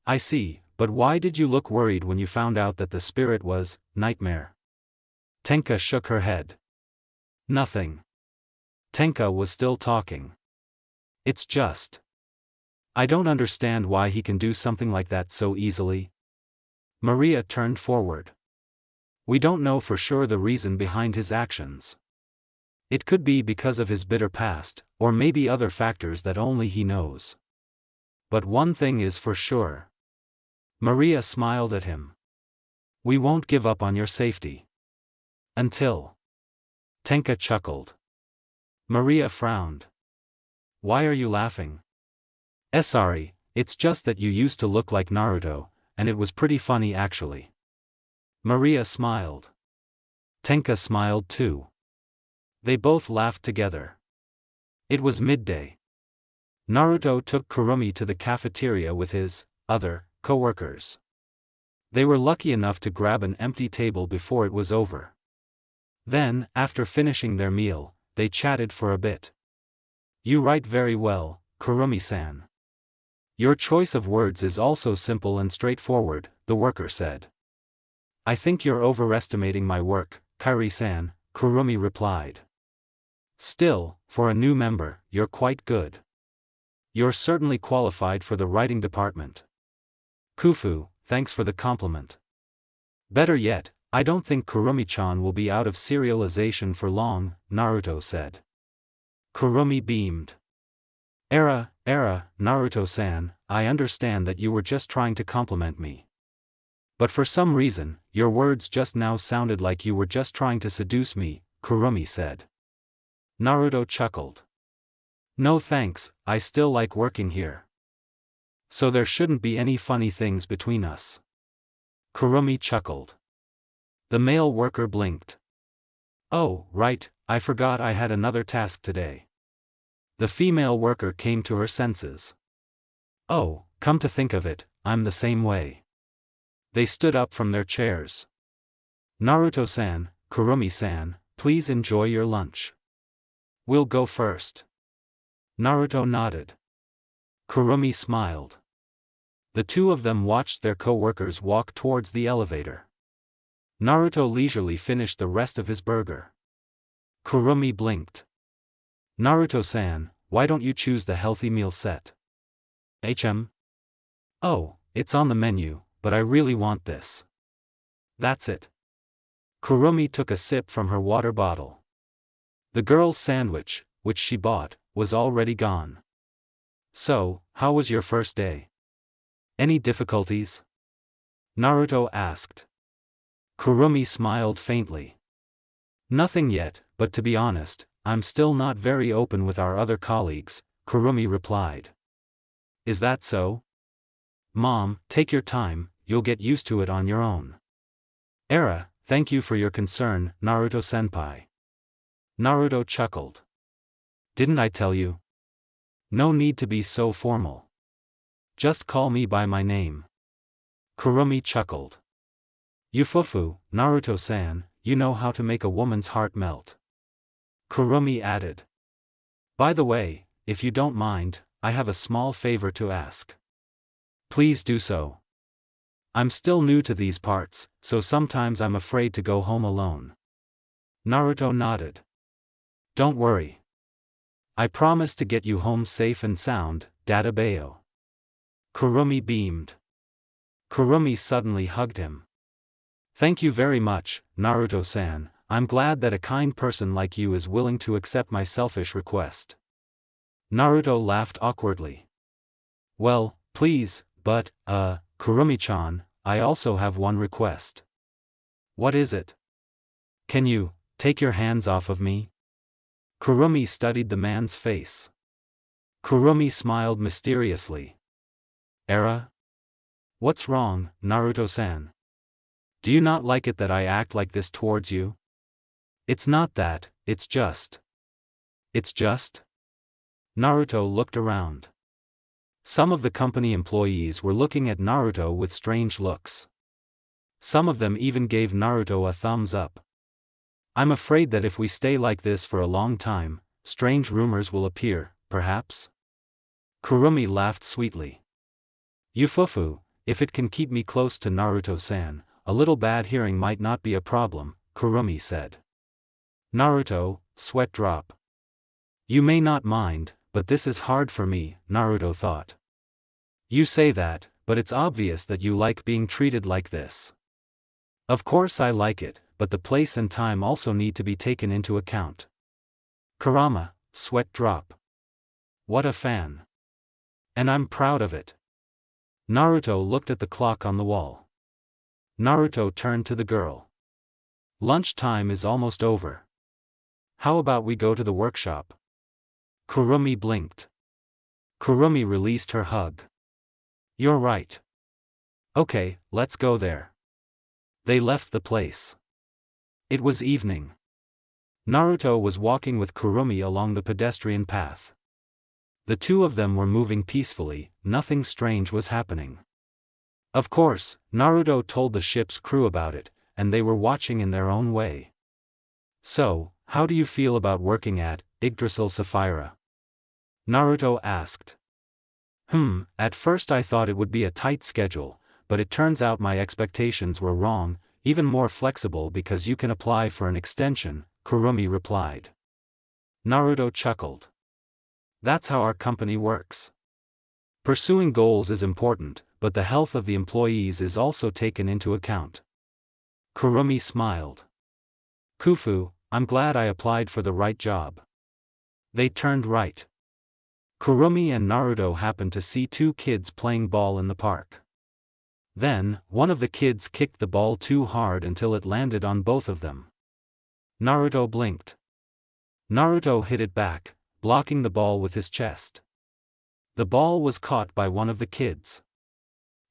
I see, but why did you look worried when you found out that the spirit was Nightmare? Tenka shook her head. Nothing. Tenka was still talking. It's just. I don't understand why he can do something like that so easily. Maria turned forward. We don't know for sure the reason behind his actions. It could be because of his bitter past, or maybe other factors that only he knows. But one thing is for sure. Maria smiled at him. We won't give up on your safety. Until. Tenka chuckled. Maria frowned. Why are you laughing? Sorry, it's just that you used to look like Naruto, and it was pretty funny actually. Maria smiled. Tenka smiled too. They both laughed together. It was midday. Naruto took Kurumi to the cafeteria with his other co-workers. They were lucky enough to grab an empty table before it was over. Then, after finishing their meal, they chatted for a bit. You write very well, Kurumi-san. Your choice of words is also simple and straightforward, the worker said. I think you're overestimating my work, Kairi-san, Kurumi replied. Still, for a new member, you're quite good. You're certainly qualified for the writing department. Kufu, thanks for the compliment. Better yet, I don't think Kurumi-chan will be out of serialization for long, Naruto said. Kurumi beamed. Naruto-san, I understand that you were just trying to compliment me. But for some reason, your words just now sounded like you were just trying to seduce me, Kurumi said. Naruto chuckled. No thanks, I still like working here. So there shouldn't be any funny things between us. Kurumi chuckled. The male worker blinked. Oh, right, I forgot I had another task today. The female worker came to her senses. Oh, come to think of it, I'm the same way. They stood up from their chairs. Naruto-san, Kurumi-san, please enjoy your lunch. We'll go first. Naruto nodded. Kurumi smiled. The two of them watched their co-workers walk towards the elevator. Naruto leisurely finished the rest of his burger. Kurumi blinked. Naruto-san, why don't you choose the healthy meal set? Oh, it's on the menu, but I really want this. That's it. Kurumi took a sip from her water bottle. The girl's sandwich, which she bought, was already gone. So, how was your first day? Any difficulties? Naruto asked. Kurumi smiled faintly. Nothing yet, but to be honest, I'm still not very open with our other colleagues, Kurumi replied. Is that so? Mom, take your time, you'll get used to it on your own. Thank you for your concern, Naruto-senpai. Naruto chuckled. Didn't I tell you? No need to be so formal. Just call me by my name. Kurumi chuckled. Yufufu, Naruto-san, you know how to make a woman's heart melt. Kurumi added. By the way, if you don't mind, I have a small favor to ask. Please do so. I'm still new to these parts, so sometimes I'm afraid to go home alone. Naruto nodded. Don't worry. I promise to get you home safe and sound, Dadabayo. Kurumi beamed. Kurumi suddenly hugged him. Thank you very much, Naruto-san, I'm glad that a kind person like you is willing to accept my selfish request. Naruto laughed awkwardly. Well, please, but, Kurumi-chan, I also have one request. What is it? Can you take your hands off of me? Kurumi studied the man's face. Kurumi smiled mysteriously. What's wrong, Naruto-san? Do you not like it that I act like this towards you? It's not that, it's just. It's just? Naruto looked around. Some of the company employees were looking at Naruto with strange looks. Some of them even gave Naruto a thumbs up. I'm afraid that if we stay like this for a long time, strange rumors will appear, perhaps? Kurumi laughed sweetly. Yufufu, if it can keep me close to Naruto-san, a little bad hearing might not be a problem, Kurumi said. Naruto, sweat drop. You may not mind, but this is hard for me, Naruto thought. You say that, but it's obvious that you like being treated like this. Of course I like it, but the place and time also need to be taken into account. Kurama, sweat drop. What a fan. And I'm proud of it. Naruto looked at the clock on the wall. Naruto turned to the girl. Lunch time is almost over. How about we go to the workshop? Kurumi blinked. Kurumi released her hug. You're right. Okay, let's go there. They left the place. It was evening. Naruto was walking with Kurumi along the pedestrian path. The two of them were moving peacefully, nothing strange was happening. Of course, Naruto told the ship's crew about it, and they were watching in their own way. So, how do you feel about working at Yggdrasil Sapphira? Naruto asked. At first I thought it would be a tight schedule, but it turns out my expectations were wrong, even more flexible because you can apply for an extension, Kurumi replied. Naruto chuckled. That's how our company works. Pursuing goals is important, but the health of the employees is also taken into account. Kurumi smiled. Kufu, I'm glad I applied for the right job. They turned right. Kurumi and Naruto happened to see two kids playing ball in the park. Then, one of the kids kicked the ball too hard until it landed on both of them. Naruto blinked. Naruto hit it back, blocking the ball with his chest. The ball was caught by one of the kids.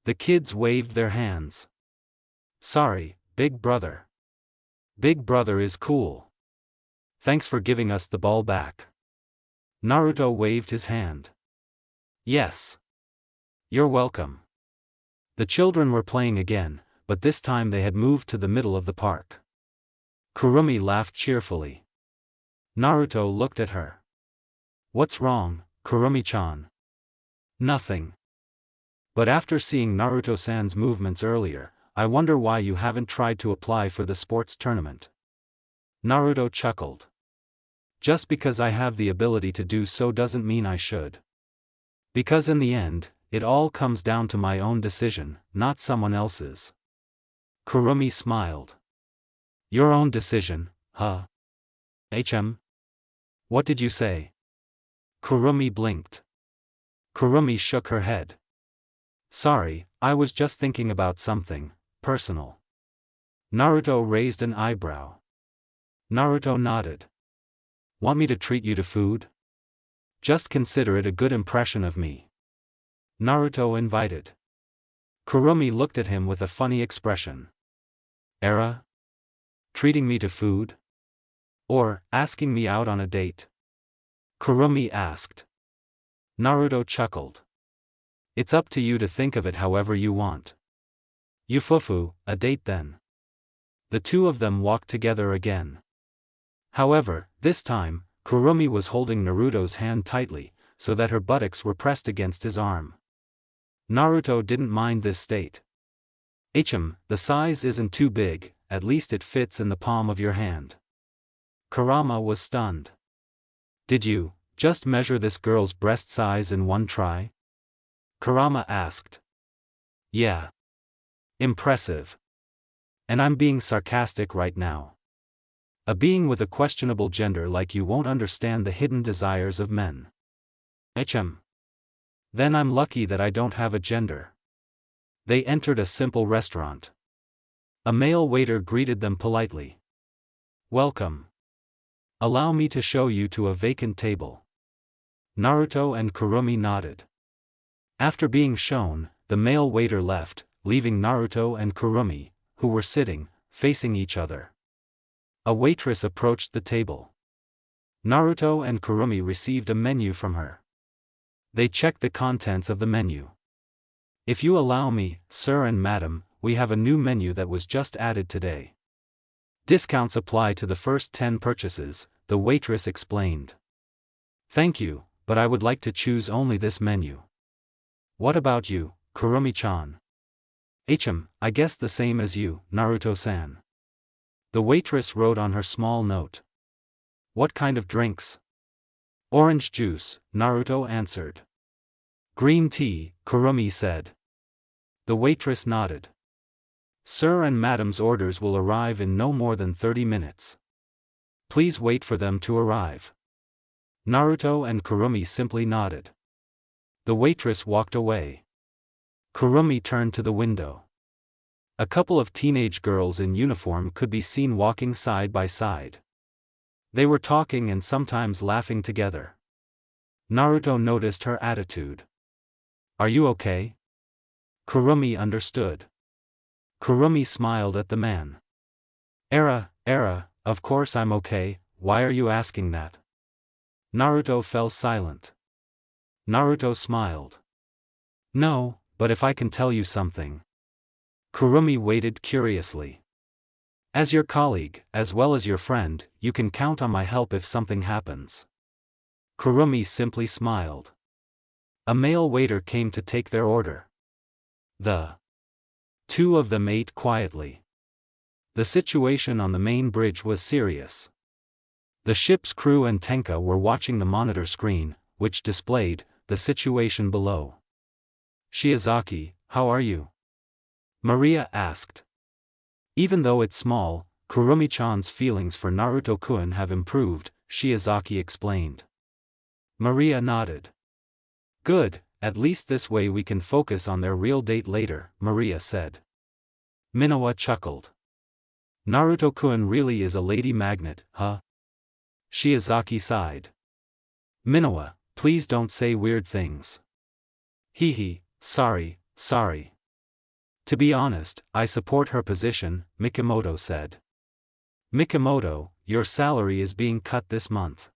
The kids waved their hands. Sorry, big brother. Big brother is cool. Thanks for giving us the ball back. Naruto waved his hand. Yes. You're welcome. The children were playing again, but this time they had moved to the middle of the park. Kurumi laughed cheerfully. Naruto looked at her. What's wrong, Kurumi-chan? Nothing. But after seeing Naruto-san's movements earlier, I wonder why you haven't tried to apply for the sports tournament. Naruto chuckled. Just because I have the ability to do so doesn't mean I should. Because in the end, it all comes down to my own decision, not someone else's. Kurumi smiled. Your own decision, huh? What did you say? Kurumi blinked. Kurumi shook her head. Sorry, I was just thinking about something personal. Naruto raised an eyebrow. Naruto nodded. Want me to treat you to food? Just consider it a good impression of me. Naruto invited. Kurumi looked at him with a funny expression. Era? Treating me to food? Or, asking me out on a date? Kurumi asked. Naruto chuckled. It's up to you to think of it however you want. Yufufu, a date then. The two of them walked together again. However, this time, Kurumi was holding Naruto's hand tightly, so that her buttocks were pressed against his arm. Naruto didn't mind this state. The size isn't too big, at least it fits in the palm of your hand. Kurama was stunned. Did you just measure this girl's breast size in one try? Kurama asked. Yeah. Impressive. And I'm being sarcastic right now. A being with a questionable gender like you won't understand the hidden desires of men. Then I'm lucky that I don't have a gender. They entered a simple restaurant. A male waiter greeted them politely. Welcome. Allow me to show you to a vacant table. Naruto and Kurumi nodded. After being shown, the male waiter left, leaving Naruto and Kurumi, who were sitting, facing each other. A waitress approached the table. Naruto and Kurumi received a menu from her. They checked the contents of the menu. If you allow me, sir and madam, we have a new menu that was just added today. Discounts apply to the first 10 purchases, the waitress explained. Thank you, but I would like to choose only this menu. What about you, Kurumi-chan? I guess the same as you, Naruto-san. The waitress wrote on her small note. What kind of drinks? Orange juice, Naruto answered. Green tea, Kurumi said. The waitress nodded. Sir and Madam's orders will arrive in no more than 30 minutes. Please wait for them to arrive. Naruto and Kurumi simply nodded. The waitress walked away. Kurumi turned to the window. A couple of teenage girls in uniform could be seen walking side by side. They were talking and sometimes laughing together. Naruto noticed her attitude. Are you okay? Kurumi understood. Kurumi smiled at the man. Of course I'm okay, why are you asking that? Naruto fell silent. Naruto smiled. No, but if I can tell you something. Kurumi waited curiously. As your colleague, as well as your friend, you can count on my help if something happens. Kurumi simply smiled. A male waiter came to take their order. The two of them ate quietly. The situation on the main bridge was serious. The ship's crew and Tenka were watching the monitor screen, which displayed the situation below. Shiozaki, how are you? Maria asked. Even though it's small, Kurumi-chan's feelings for Naruto-kun have improved, Shiozaki explained. Maria nodded. Good, at least this way we can focus on their real date later, Maria said. Minowa chuckled. Naruto-kun really is a lady magnet, huh? Shiozaki sighed. Minowa, please don't say weird things. Sorry. To be honest, I support her position, Mikimoto said. Mikimoto, your salary is being cut this month.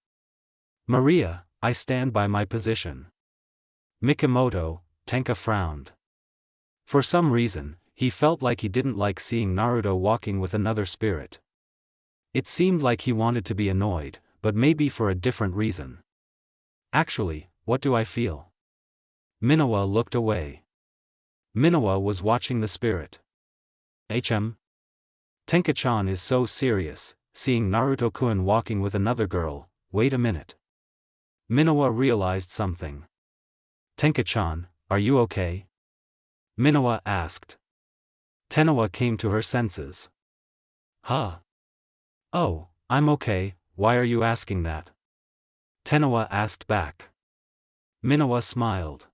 Maria, I stand by my position. Mikimoto, Tenka frowned. For some reason, he felt like he didn't like seeing Naruto walking with another spirit. It seemed like he wanted to be annoyed, but maybe for a different reason. Actually, what do I feel? Minowa looked away. Minowa was watching the spirit. Tenka-chan is so serious, seeing Naruto-kun walking with another girl, wait a minute. Minowa realized something. Tenka-chan, are you okay? Minowa asked. Tenowa came to her senses. Huh? Oh, I'm okay, why are you asking that? Tenowa asked back. Minowa smiled.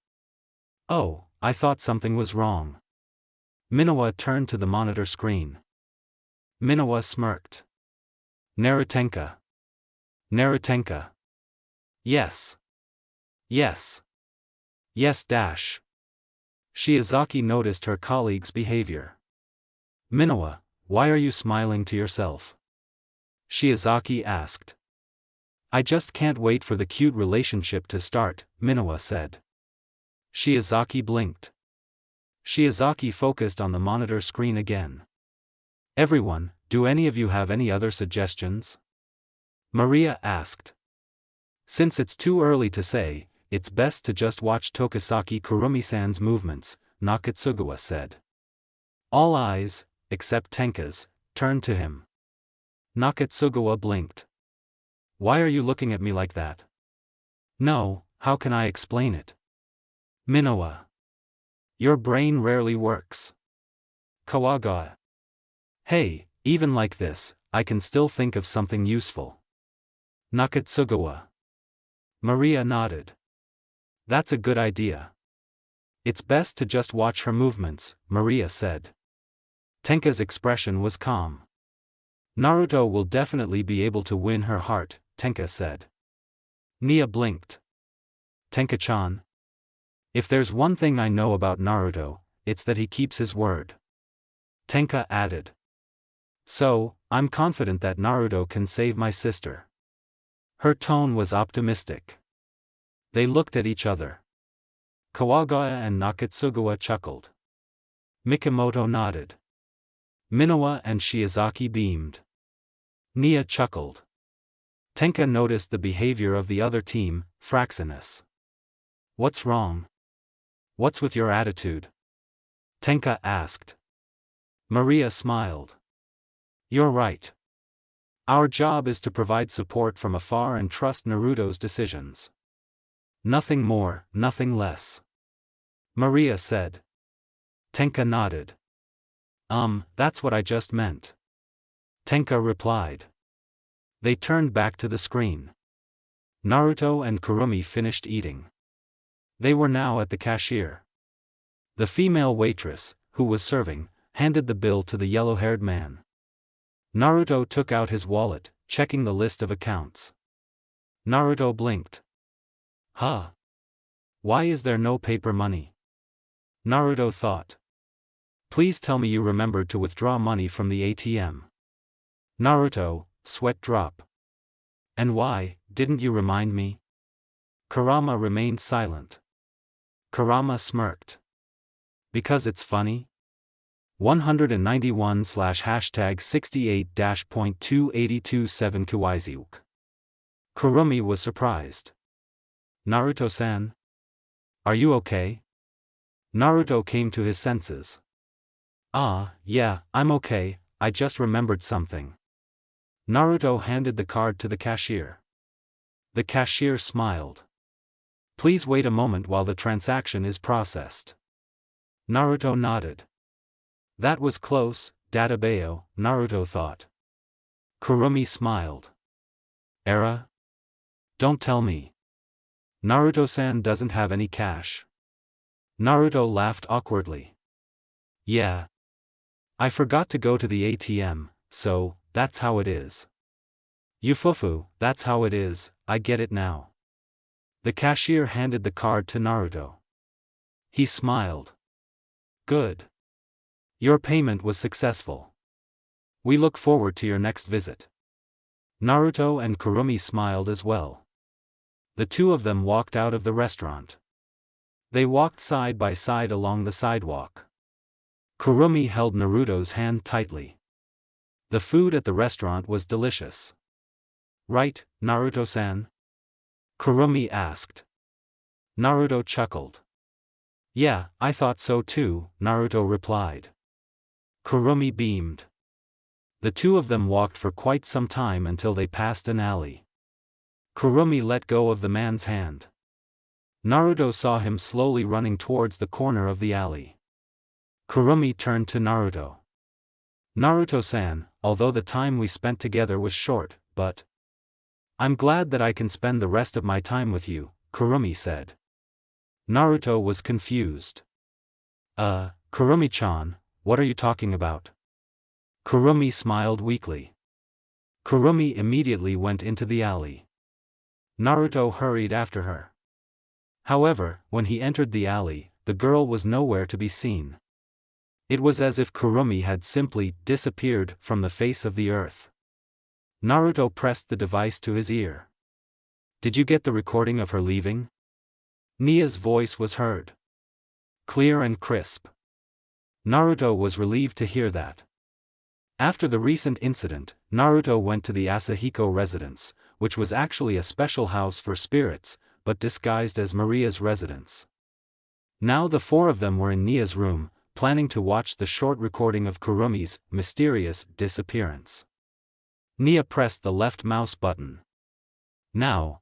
Oh, I thought something was wrong. Minowa turned to the monitor screen. Minowa smirked. Narutenka. Yes. Dash. Shiozaki noticed her colleague's behavior. Minowa, why are you smiling to yourself? Shiozaki asked. I just can't wait for the cute relationship to start, Minowa said. Shiozaki blinked. Shiozaki focused on the monitor screen again. Everyone, do any of you have any other suggestions? Maria asked. Since it's too early to say, it's best to just watch Tokisaki Kurumi-san's movements, Nakatsugawa said. All eyes, except Tenka's, turned to him. Nakatsugawa blinked. Why are you looking at me like that? No, how can I explain it? Minowa. Your brain rarely works. Kawagawa. Hey, even like this, I can still think of something useful. Nakatsugawa. Maria nodded. That's a good idea. It's best to just watch her movements, Maria said. Tenka's expression was calm. Naruto will definitely be able to win her heart, Tenka said. Nia blinked. Tenka-chan? If there's one thing I know about Naruto, it's that he keeps his word. Tenka added. So, I'm confident that Naruto can save my sister. Her tone was optimistic. They looked at each other. Kawagawa and Nakatsugawa chuckled. Mikimoto nodded. Minowa and Shiozaki beamed. Nia chuckled. Tenka noticed the behavior of the other team, Fraxinus. What's wrong? What's with your attitude? Tenka asked. Maria smiled. You're right. Our job is to provide support from afar and trust Naruto's decisions. Nothing more, nothing less. Maria said. Tenka nodded. That's what I just meant. Tenka replied. They turned back to the screen. Naruto and Kurumi finished eating. They were now at the cashier. The female waitress, who was serving, handed the bill to the yellow-haired man. Naruto took out his wallet, checking the list of accounts. Naruto blinked. Huh? Why is there no paper money? Naruto thought. Please tell me you remembered to withdraw money from the ATM. Naruto, sweat drop. And why, didn't you remind me? Kurama remained silent. Kurama smirked. Because it's funny? 191/#68-.2827 Kawaizuk. Kurumi was surprised. Naruto-san? Are you okay? Naruto came to his senses. Yeah, I'm okay, I just remembered something. Naruto handed the card to the cashier. The cashier smiled. Please wait a moment while the transaction is processed. Naruto nodded. That was close, Databeo, Naruto thought. Kurumi smiled. Era? Don't tell me. Naruto-san doesn't have any cash. Naruto laughed awkwardly. Yeah. I forgot to go to the ATM, so, that's how it is. Yufufu, that's how it is, I get it now. The cashier handed the card to Naruto. He smiled. Good. Your payment was successful. We look forward to your next visit. Naruto and Kurumi smiled as well. The two of them walked out of the restaurant. They walked side by side along the sidewalk. Kurumi held Naruto's hand tightly. The food at the restaurant was delicious. Right, Naruto-san? Kurumi asked. Naruto chuckled. Yeah, I thought so too, Naruto replied. Kurumi beamed. The two of them walked for quite some time until they passed an alley. Kurumi let go of the man's hand. Naruto saw him slowly running towards the corner of the alley. Kurumi turned to Naruto. Naruto-san, although the time we spent together was short, but I'm glad that I can spend the rest of my time with you, Kurumi said. Naruto was confused. Kurumi-chan, what are you talking about? Kurumi smiled weakly. Kurumi immediately went into the alley. Naruto hurried after her. However, when he entered the alley, the girl was nowhere to be seen. It was as if Kurumi had simply disappeared from the face of the earth. Naruto pressed the device to his ear. Did you get the recording of her leaving? Nia's voice was heard. Clear and crisp. Naruto was relieved to hear that. After the recent incident, Naruto went to the Asahiko residence, which was actually a special house for spirits, but disguised as Maria's residence. Now the four of them were in Nia's room, planning to watch the short recording of Kurumi's mysterious disappearance. Nia pressed the left mouse button. Now,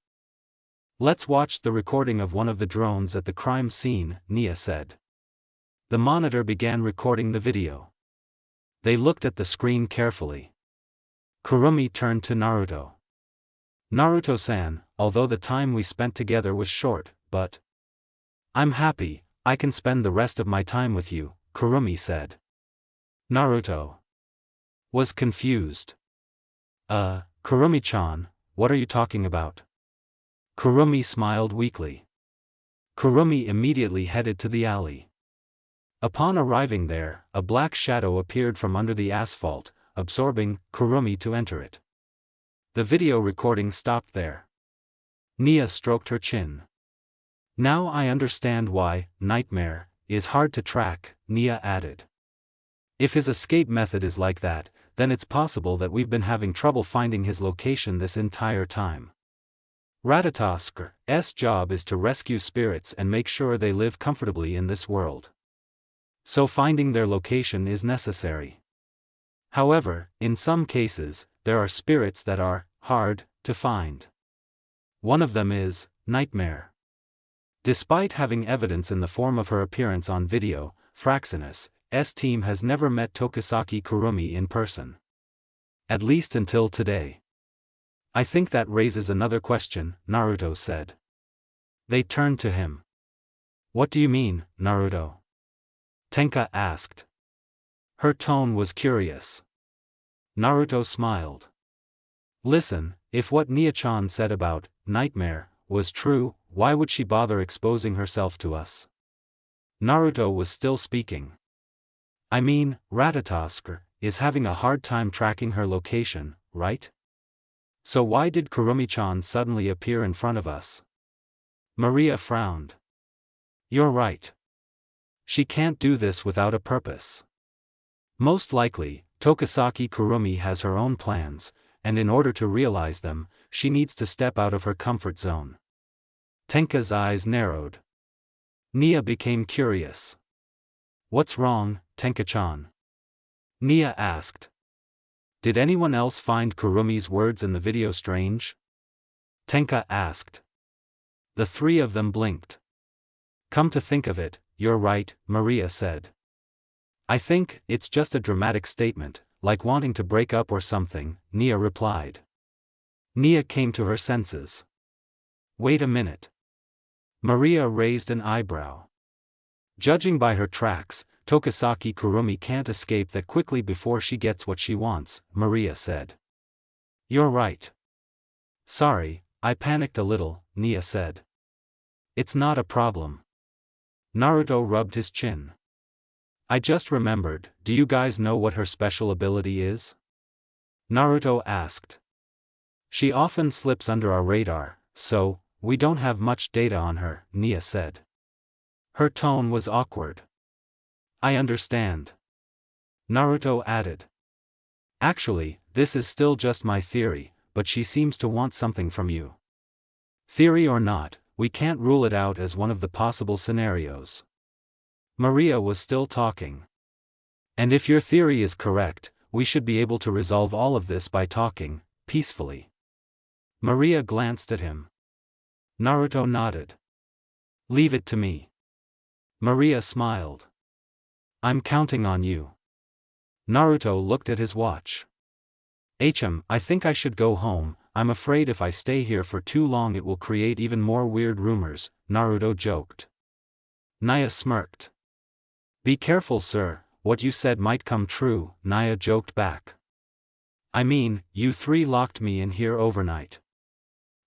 let's watch the recording of one of the drones at the crime scene, Nia said. The monitor began recording the video. They looked at the screen carefully. Kurumi turned to Naruto. Naruto-san, although the time we spent together was short, but I'm happy, I can spend the rest of my time with you, Kurumi said. Naruto was confused. Kurumi-chan, what are you talking about? Kurumi smiled weakly. Kurumi immediately headed to the alley. Upon arriving there, a black shadow appeared from under the asphalt, absorbing Kurumi to enter it. The video recording stopped there. Nia stroked her chin. Now I understand why Nightmare is hard to track, Nia added. If his escape method is like that, then it's possible that we've been having trouble finding his location this entire time. Ratatosk's job is to rescue spirits and make sure they live comfortably in this world. So finding their location is necessary. However, in some cases, there are spirits that are hard to find. One of them is Nightmare. Despite having evidence in the form of her appearance on video, Fraxinus' team has never met Tokisaki Kurumi in person. At least until today. I think that raises another question, Naruto said. They turned to him. What do you mean, Naruto? Tenka asked. Her tone was curious. Naruto smiled. Listen, if what Nia-chan said about Nightmare was true, why would she bother exposing herself to us? Naruto was still speaking. I mean, Ratatosk is having a hard time tracking her location, right? So why did Kurumi-chan suddenly appear in front of us? Maria frowned. You're right. She can't do this without a purpose. Most likely, Tokisaki Kurumi has her own plans, and in order to realize them, she needs to step out of her comfort zone. Tenka's eyes narrowed. Nia became curious. What's wrong, Tenka-chan? Nia asked. Did anyone else find Kurumi's words in the video strange? Tenka asked. The three of them blinked. Come to think of it, you're right, Maria said. I think it's just a dramatic statement, like wanting to break up or something, Nia replied. Nia came to her senses. Wait a minute. Maria raised an eyebrow. Judging by her tracks, Tokisaki Kurumi can't escape that quickly before she gets what she wants, Maria said. You're right. Sorry, I panicked a little, Nia said. It's not a problem. Naruto rubbed his chin. I just remembered, do you guys know what her special ability is? Naruto asked. She often slips under our radar, so, we don't have much data on her, Nia said. Her tone was awkward. I understand. Naruto added. Actually, this is still just my theory, but she seems to want something from you. Theory or not, we can't rule it out as one of the possible scenarios. Maria was still talking. And if your theory is correct, we should be able to resolve all of this by talking, peacefully. Maria glanced at him. Naruto nodded. Leave it to me. Maria smiled. I'm counting on you. Naruto looked at his watch. I think I should go home. I'm afraid if I stay here for too long it will create even more weird rumors, Naruto joked. Nia smirked. Be careful, sir, what you said might come true, Nia joked back. I mean, you three locked me in here overnight.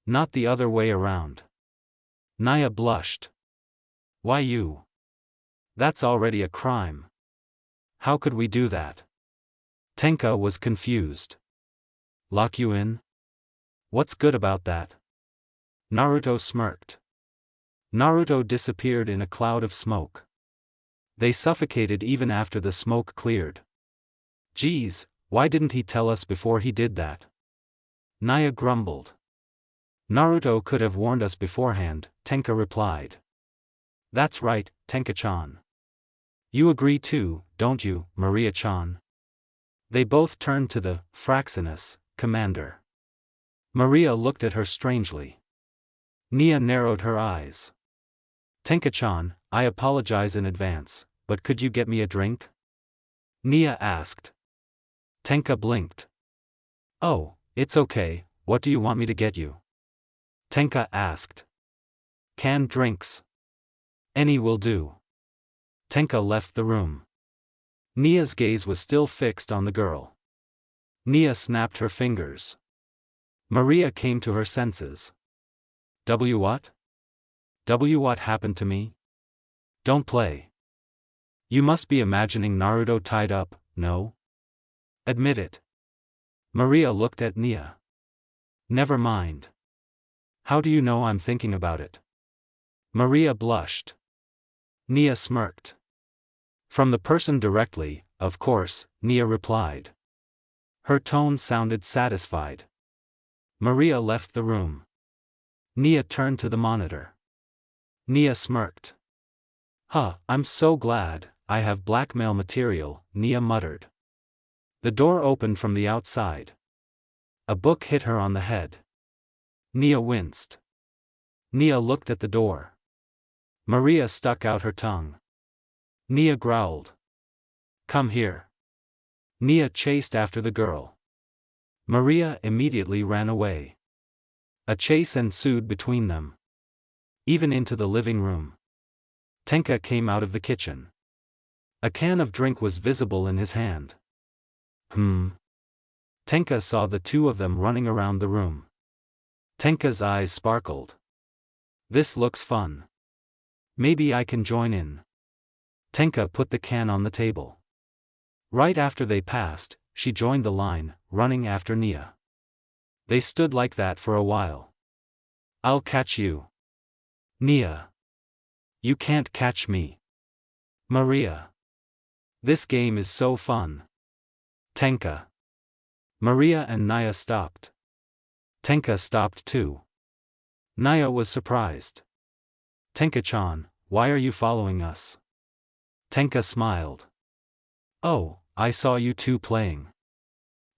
Not the other way around. Nia blushed. Why you? That's already a crime. How could we do that? Tenka was confused. Lock you in? What's good about that? Naruto smirked. Naruto disappeared in a cloud of smoke. They suffocated even after the smoke cleared. Geez, why didn't he tell us before he did that? Nia grumbled. Naruto could have warned us beforehand, Tenka replied. That's right, Tenka-chan. You agree too, don't you, Maria-chan? They both turned to the Fraxinus commander. Maria looked at her strangely. Nia narrowed her eyes. Tenka-chan, I apologize in advance, but could you get me a drink? Nia asked. Tenka blinked. Oh, it's okay, what do you want me to get you? Tenka asked. Canned drinks. Any will do. Tenka left the room. Nia's gaze was still fixed on the girl. Nia snapped her fingers. Maria came to her senses. What? What happened to me? Don't play. You must be imagining Naruto tied up, no? Admit it. Maria looked at Nia. Never mind. How do you know I'm thinking about it? Maria blushed. Nia smirked. From the person directly, of course, Nia replied. Her tone sounded satisfied. Maria left the room. Nia turned to the monitor. Nia smirked. Huh, I'm so glad I have blackmail material, Nia muttered. The door opened from the outside. A book hit her on the head. Nia winced. Nia looked at the door. Maria stuck out her tongue. Nia growled. Come here. Nia chased after the girl. Maria immediately ran away. A chase ensued between them. Even into the living room. Tenka came out of the kitchen. A can of drink was visible in his hand. Tenka saw the two of them running around the room. Tenka's eyes sparkled. This looks fun. Maybe I can join in. Tenka put the can on the table. Right after they passed, she joined the line, running after Nia. They stood like that for a while. I'll catch you. Nia. You can't catch me. Maria. This game is so fun. Tenka. Maria and Nia stopped. Tenka stopped too. Nia was surprised. Tenka-chan, why are you following us? Tenka smiled. Oh, I saw you two playing.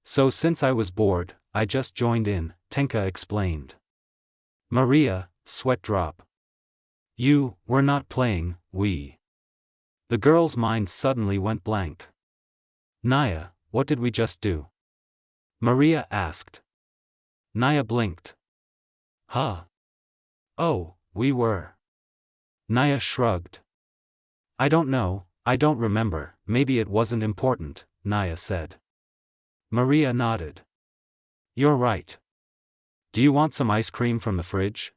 So since I was bored, I just joined in, Tenka explained. Maria, sweat drop. We're not playing, we. The girl's mind suddenly went blank. Nia, what did we just do? Maria asked. Nia blinked. Huh? Oh, we were. Nia shrugged. I don't know, I don't remember, maybe it wasn't important, Nia said. Maria nodded. You're right. Do you want some ice cream from the fridge?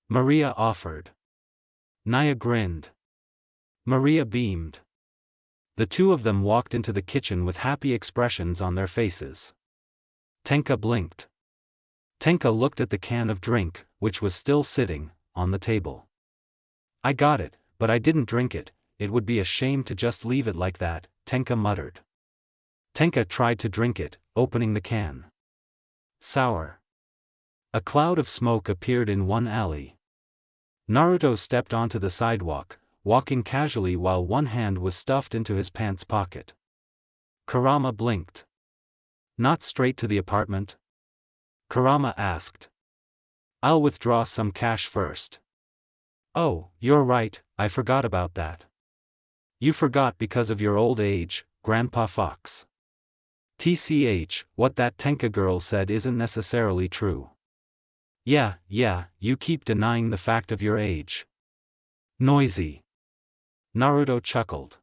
Maria offered. Nia grinned. Maria beamed. The two of them walked into the kitchen with happy expressions on their faces. Tenka blinked. Tenka looked at the can of drink, which was still sitting on the table. I got it, but I didn't drink it. It would be a shame to just leave it like that, Tenka muttered. Tenka tried to drink it, opening the can. Sour. A cloud of smoke appeared in one alley. Naruto stepped onto the sidewalk, walking casually while one hand was stuffed into his pants pocket. Kurama blinked. Not straight to the apartment? Kurama asked. I'll withdraw some cash first. Oh, you're right, I forgot about that. You forgot because of your old age, Grandpa Fox. TCH, what that Tenka girl said isn't necessarily true. Yeah, you keep denying the fact of your age. Noisy. Naruto chuckled.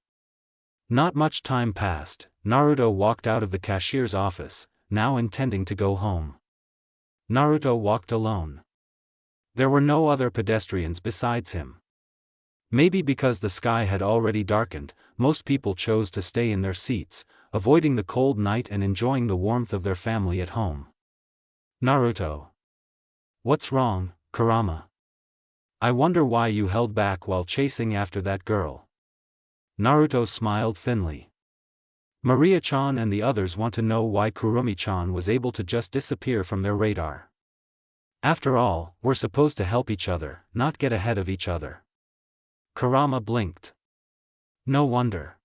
Not much time passed, Naruto walked out of the cashier's office, now intending to go home. Naruto walked alone. There were no other pedestrians besides him. Maybe because the sky had already darkened, most people chose to stay in their seats, avoiding the cold night and enjoying the warmth of their family at home. Naruto. What's wrong, Kurama? I wonder why you held back while chasing after that girl. Naruto smiled thinly. Maria-chan and the others want to know why Kurumi-chan was able to just disappear from their radar. After all, we're supposed to help each other, not get ahead of each other. Kurama blinked. No wonder.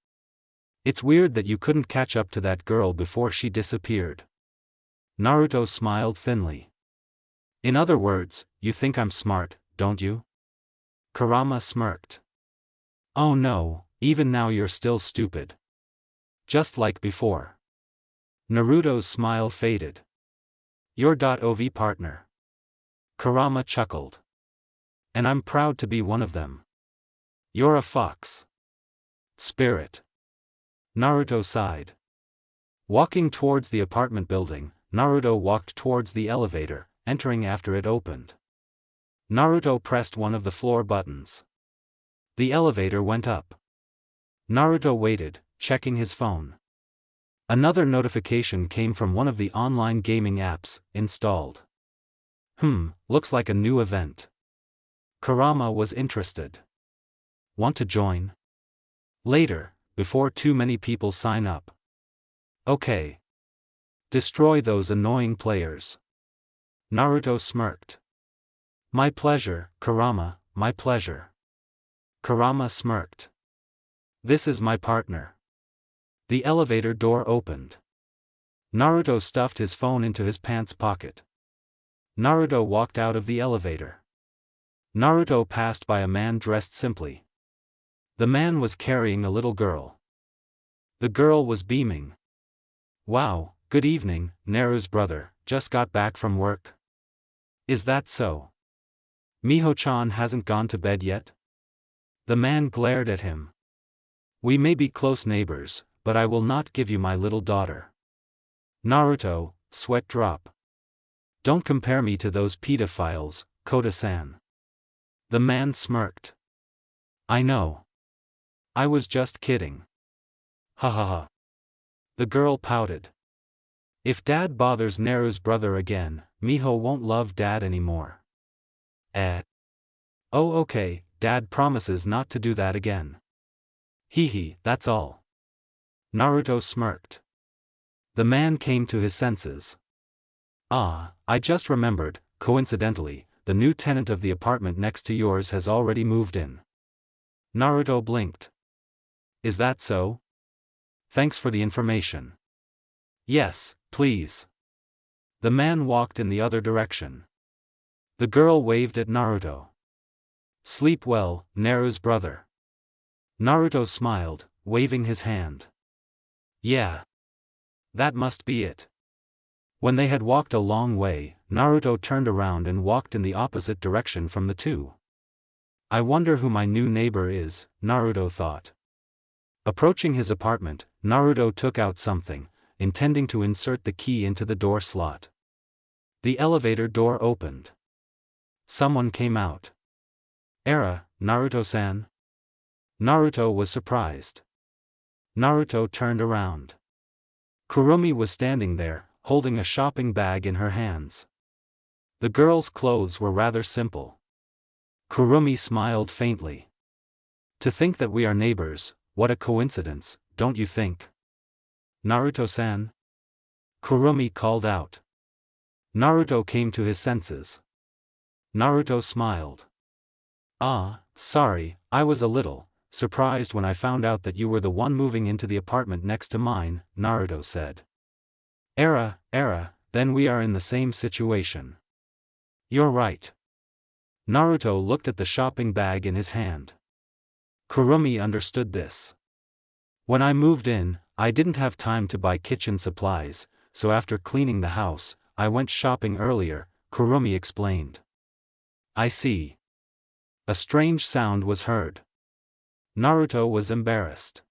It's weird that you couldn't catch up to that girl before she disappeared. Naruto smiled thinly. In other words, you think I'm smart, don't you? Kurama smirked. Oh no, even now you're still stupid. Just like before. Naruto's smile faded. Your .ov partner. Kurama chuckled. And I'm proud to be one of them. You're a fox. Spirit. Naruto sighed. Walking towards the apartment building, Naruto walked towards the elevator, entering after it opened. Naruto pressed one of the floor buttons. The elevator went up. Naruto waited, checking his phone. Another notification came from one of the online gaming apps, installed. Looks like a new event. Kurama was interested. Want to join? Later, before too many people sign up. Okay. Destroy those annoying players. Naruto smirked. My pleasure, Kurama, my pleasure. Kurama smirked. This is my partner. The elevator door opened. Naruto stuffed his phone into his pants pocket. Naruto walked out of the elevator. Naruto passed by a man dressed simply. The man was carrying a little girl. The girl was beaming. Wow, good evening, Naru's brother, just got back from work. Is that so? Miho-chan hasn't gone to bed yet? The man glared at him. We may be close neighbors, but I will not give you my little daughter. Naruto, sweat drop. Don't compare me to those pedophiles, Kota-san. The man smirked. I know. I was just kidding. Ha ha ha. The girl pouted. If dad bothers Naru's brother again, Miho won't love dad anymore. Oh okay, dad promises not to do that again. Hee, that's all. Naruto smirked. The man came to his senses. Ah, I just remembered, coincidentally, the new tenant of the apartment next to yours has already moved in. Naruto blinked. Is that so? Thanks for the information. Yes, please. The man walked in the other direction. The girl waved at Naruto. Sleep well, Naru's brother. Naruto smiled, waving his hand. Yeah. That must be it. When they had walked a long way, Naruto turned around and walked in the opposite direction from the two. I wonder who my new neighbor is, Naruto thought. Approaching his apartment, Naruto took out something, intending to insert the key into the door slot. The elevator door opened. Someone came out. Era, Naruto-san? Naruto was surprised. Naruto turned around. Kurumi was standing there, holding a shopping bag in her hands. The girl's clothes were rather simple. Kurumi smiled faintly. To think that we are neighbors, what a coincidence, don't you think? Naruto-san? Kurumi called out. Naruto came to his senses. Naruto smiled. Ah, sorry, I was a little surprised when I found out that you were the one moving into the apartment next to mine, Naruto said. Era, then we are in the same situation. You're right. Naruto looked at the shopping bag in his hand. Kurumi understood this. When I moved in, I didn't have time to buy kitchen supplies, so after cleaning the house, I went shopping earlier, Kurumi explained. I see. A strange sound was heard. Naruto was embarrassed.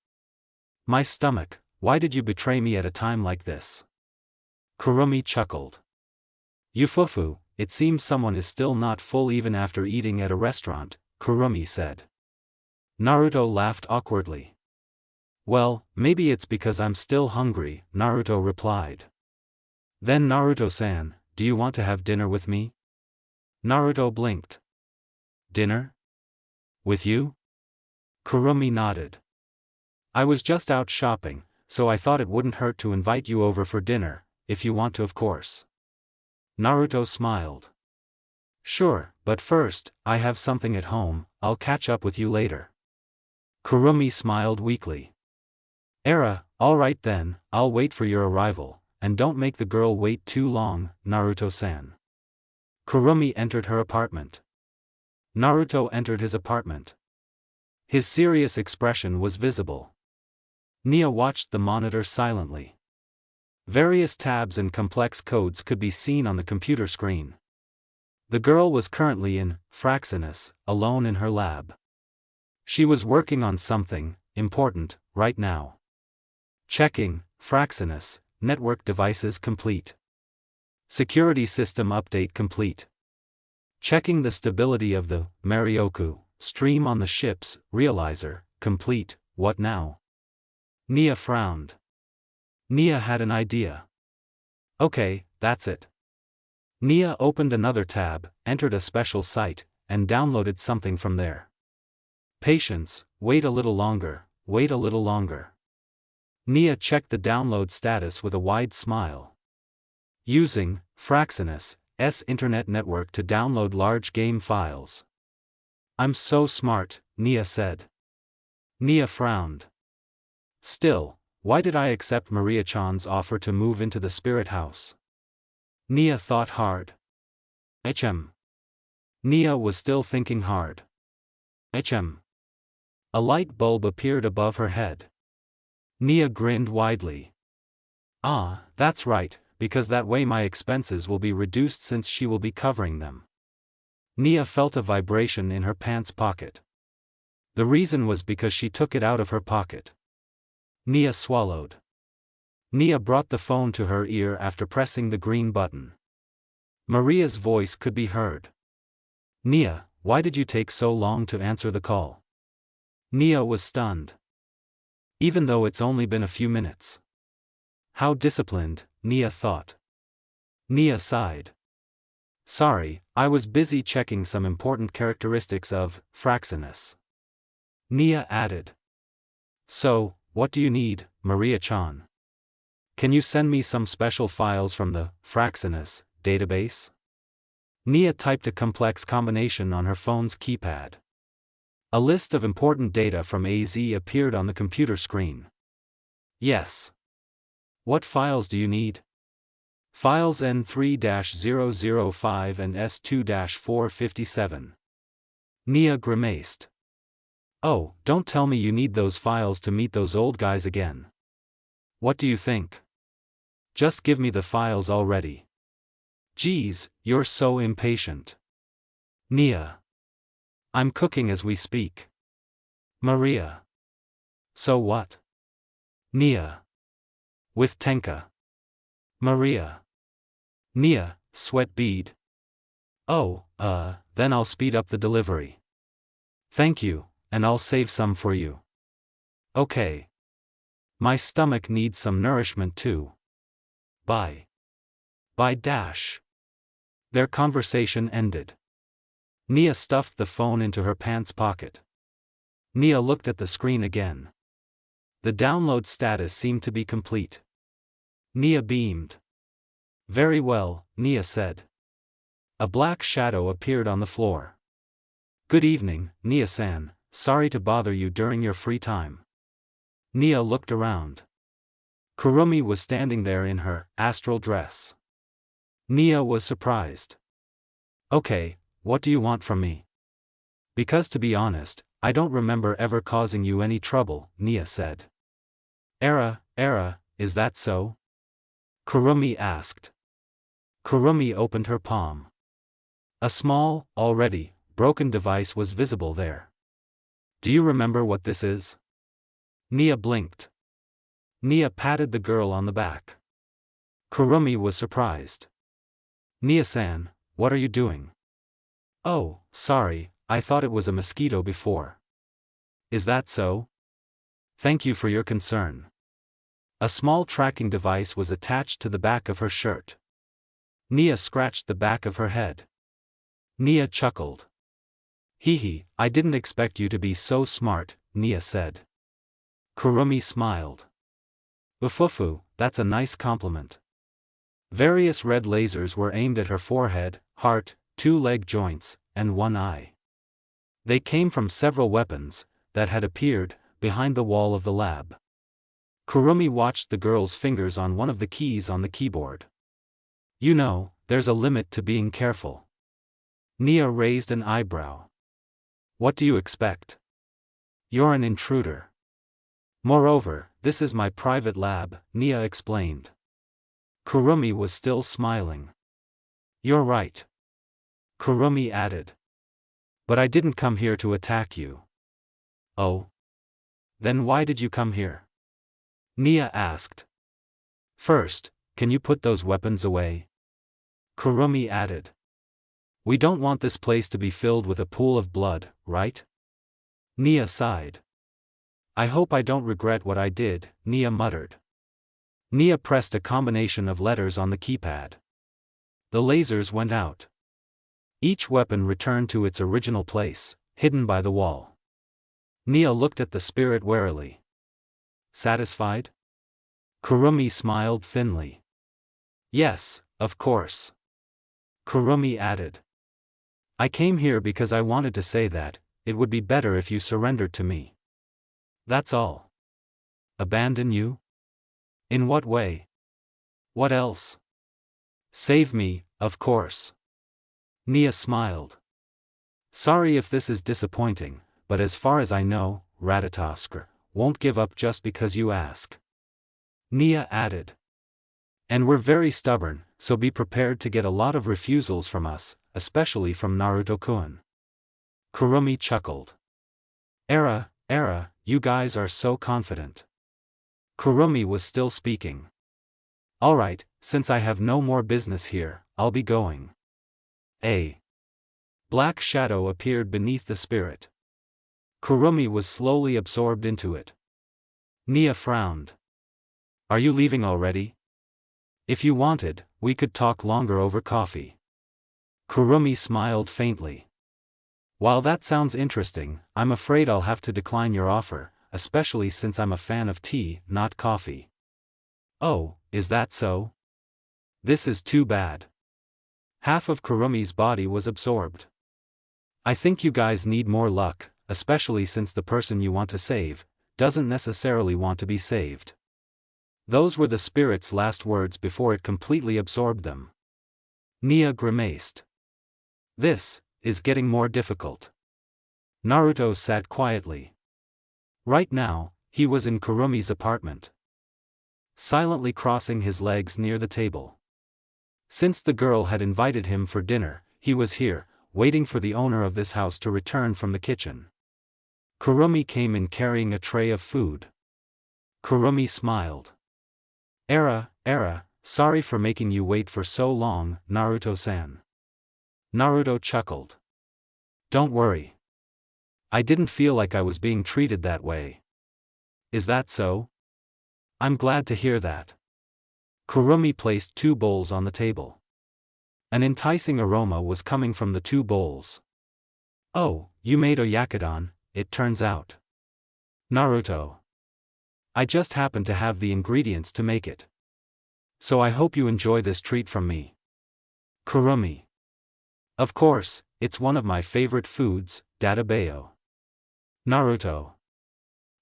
My stomach, why did you betray me at a time like this? Kurumi chuckled. Yufufu, it seems someone is still not full even after eating at a restaurant, Kurumi said. Naruto laughed awkwardly. Well, maybe it's because I'm still hungry, Naruto replied. Then Naruto-san, do you want to have dinner with me? Naruto blinked. Dinner? With you? Kurumi nodded. I was just out shopping, so I thought it wouldn't hurt to invite you over for dinner, if you want to of course. Naruto smiled. Sure, but first, I have something at home, I'll catch up with you later. Kurumi smiled weakly. Era, alright then, I'll wait for your arrival, and don't make the girl wait too long, Naruto-san. Kurumi entered her apartment. Naruto entered his apartment. His serious expression was visible. Nia watched the monitor silently. Various tabs and complex codes could be seen on the computer screen. The girl was currently in Fraxinus, alone in her lab. She was working on something important right now. Checking Fraxinus, network devices complete. Security system update complete. Checking the stability of the Marioku stream on the ship's realizer complete. What now? Nia frowned. Nia had an idea. Okay, that's it. Nia opened another tab, entered a special site, and downloaded something from there. Patience, wait a little longer, wait a little longer. Nia checked the download status with a wide smile. Using Fraxinus' internet network to download large game files. I'm so smart, Nia said. Nia frowned. Still, why did I accept Maria-chan's offer to move into the spirit house? Nia thought hard. Nia was still thinking hard. A light bulb appeared above her head. Nia grinned widely. Ah, that's right, because that way my expenses will be reduced since she will be covering them. Nia felt a vibration in her pants pocket. The reason was because she took it out of her pocket. Nia swallowed. Nia brought the phone to her ear after pressing the green button. Maria's voice could be heard. Nia, why did you take so long to answer the call? Nia was stunned. Even though it's only been a few minutes. How disciplined, Nia thought. Nia sighed. Sorry, I was busy checking some important characteristics of Fraxinus. Nia added. So, what do you need, Maria-chan? Can you send me some special files from the Fraxinus database? Nia typed a complex combination on her phone's keypad. A list of important data from AZ appeared on the computer screen. Yes. What files do you need? Files N3-005 and S2-457. Nia grimaced. Oh, don't tell me you need those files to meet those old guys again. What do you think? Just give me the files already. Geez, you're so impatient. Nia. I'm cooking as we speak. Maria. So what? Nia. With Tenka. Maria. Nia, sweat bead. Oh, then I'll speed up the delivery. Thank you, and I'll save some for you. Okay. My stomach needs some nourishment too. Bye. Bye dash. Their conversation ended. Nia stuffed the phone into her pants pocket. Nia looked at the screen again. The download status seemed to be complete. Nia beamed. Very well, Nia said. A black shadow appeared on the floor. Good evening, Nia-san, sorry to bother you during your free time. Nia looked around. Kurumi was standing there in her astral dress. Nia was surprised. Okay, what do you want from me? Because to be honest, I don't remember ever causing you any trouble, Nia said. Era, is that so? Kurumi asked. Kurumi opened her palm. A small, already, broken device was visible there. Do you remember what this is? Nia blinked. Nia patted the girl on the back. Kurumi was surprised. Nia-san, what are you doing? Oh, sorry, I thought it was a mosquito before. Is that so? Thank you for your concern. A small tracking device was attached to the back of her shirt. Nia scratched the back of her head. Nia chuckled. Hee, I didn't expect you to be so smart, Nia said. Kurumi smiled. Ufufu, that's a nice compliment. Various red lasers were aimed at her forehead, heart, 2 leg joints, and 1 eye. They came from several weapons that had appeared behind the wall of the lab. Kurumi watched the girl's fingers on one of the keys on the keyboard. You know, there's a limit to being careful. Nia raised an eyebrow. What do you expect? You're an intruder. Moreover, this is my private lab, Nia explained. Kurumi was still smiling. You're right. Kurumi added. But I didn't come here to attack you. Oh? Then why did you come here? Nia asked. First, can you put those weapons away? Kurumi added. We don't want this place to be filled with a pool of blood, right? Nia sighed. I hope I don't regret what I did, Nia muttered. Nia pressed a combination of letters on the keypad. The lasers went out. Each weapon returned to its original place, hidden by the wall. Nia looked at the spirit warily. Satisfied? Kurumi smiled thinly. Yes, of course. Kurumi added. I came here because I wanted to say that, it would be better if you surrendered to me. That's all. Abandon you? In what way? What else? Save me, of course. Nia smiled. Sorry if this is disappointing, but as far as I know, Ratatoskr won't give up just because you ask. Nia added. And we're very stubborn, so be prepared to get a lot of refusals from us, especially from Naruto-kun. Kurumi chuckled. Era, you guys are so confident. Kurumi was still speaking. Alright, since I have no more business here, I'll be going. A black shadow appeared beneath the spirit. Kurumi was slowly absorbed into it. Nia frowned. Are you leaving already? If you wanted, we could talk longer over coffee. Kurumi smiled faintly. While that sounds interesting, I'm afraid I'll have to decline your offer, especially since I'm a fan of tea, not coffee. Oh, is that so? This is too bad. Half of Kurumi's body was absorbed. I think you guys need more luck, especially since the person you want to save doesn't necessarily want to be saved. Those were the spirit's last words before it completely absorbed them. Nia grimaced. This is getting more difficult. Naruto sat quietly. Right now, he was in Kurumi's apartment, silently crossing his legs near the table. Since the girl had invited him for dinner, he was here, waiting for the owner of this house to return from the kitchen. Kurumi came in carrying a tray of food. Kurumi smiled. Era, sorry for making you wait for so long, Naruto-san. Naruto chuckled. Don't worry. I didn't feel like I was being treated that way. Is that so? I'm glad to hear that. Kurumi placed 2 bowls on the table. An enticing aroma was coming from the 2 bowls. Oh, you made oyakodon, it turns out. Naruto. I just happened to have the ingredients to make it. So I hope you enjoy this treat from me. Kurumi. Of course, it's one of my favorite foods, Databayo. Naruto.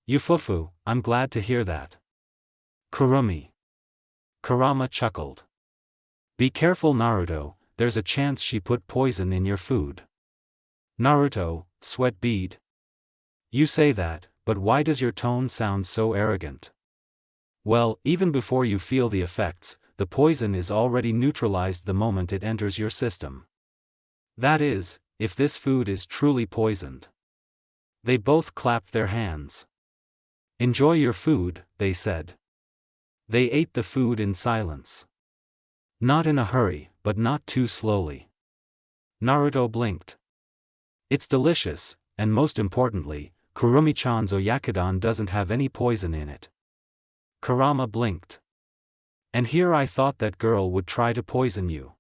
Yufufu, I'm glad to hear that. Kurumi. Kurama chuckled. Be careful, Naruto, there's a chance she put poison in your food. Naruto, sweat bead. You say that, but why does your tone sound so arrogant? Well, even before you feel the effects, the poison is already neutralized the moment it enters your system. That is, if this food is truly poisoned. They both clapped their hands. Enjoy your food, they said. They ate the food in silence. Not in a hurry, but not too slowly. Naruto blinked. It's delicious, and most importantly, Kurumi-chan's oyakodon doesn't have any poison in it. Kurama blinked. And here I thought that girl would try to poison you.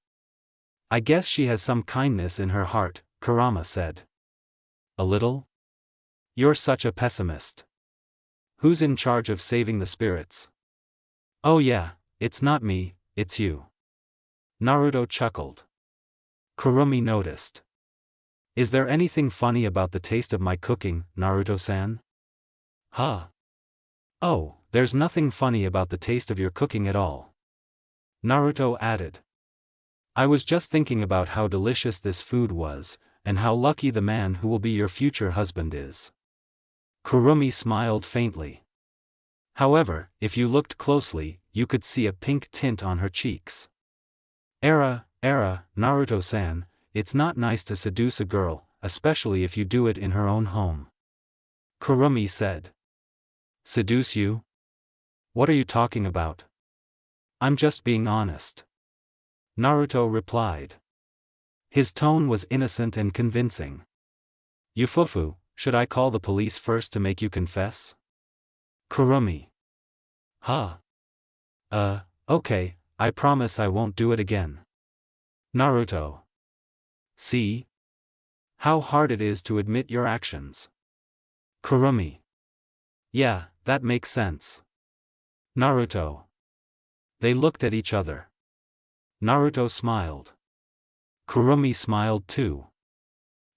I guess she has some kindness in her heart, Kurama said. A little? You're such a pessimist. Who's in charge of saving the spirits? Oh yeah, it's not me, it's you. Naruto chuckled. Kurumi noticed. Is there anything funny about the taste of my cooking, Naruto-san? Huh? Oh, there's nothing funny about the taste of your cooking at all. Naruto added. I was just thinking about how delicious this food was, and how lucky the man who will be your future husband is. Kurumi smiled faintly. However, if you looked closely, you could see a pink tint on her cheeks. Naruto-san, it's not nice to seduce a girl, especially if you do it in her own home. Kurumi said. Seduce you? What are you talking about? I'm just being honest. Naruto replied. His tone was innocent and convincing. Yufufu, should I call the police first to make you confess? Kurumi. Huh? Okay, I promise I won't do it again. Naruto. See? How hard it is to admit your actions. Kurumi. Yeah, that makes sense. Naruto. They looked at each other. Naruto smiled. Kurumi smiled too.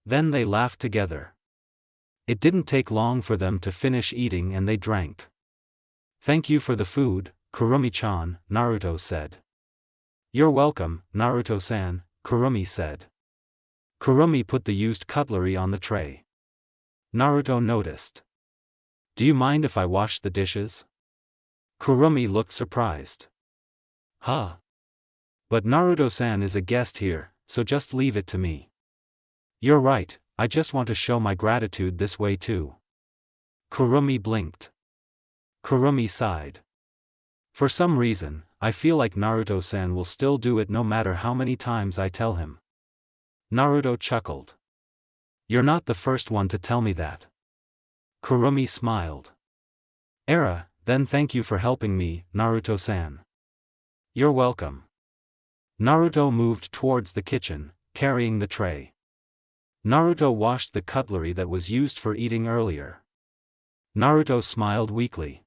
Then they laughed together. It didn't take long for them to finish eating and they drank. "Thank you for the food, Kurumi-chan," Naruto said. "You're welcome, Naruto-san," Kurumi said. Kurumi put the used cutlery on the tray. Naruto noticed. "Do you mind if I wash the dishes?" Kurumi looked surprised. "Huh? But Naruto-san is a guest here, so just leave it to me." "You're right, I just want to show my gratitude this way too." Kurumi blinked. Kurumi sighed. "For some reason, I feel like Naruto-san will still do it no matter how many times I tell him." Naruto chuckled. "You're not the first one to tell me that." Kurumi smiled. Then thank you for helping me, Naruto-san." "You're welcome." Naruto moved towards the kitchen, carrying the tray. Naruto washed the cutlery that was used for eating earlier. Naruto smiled weakly.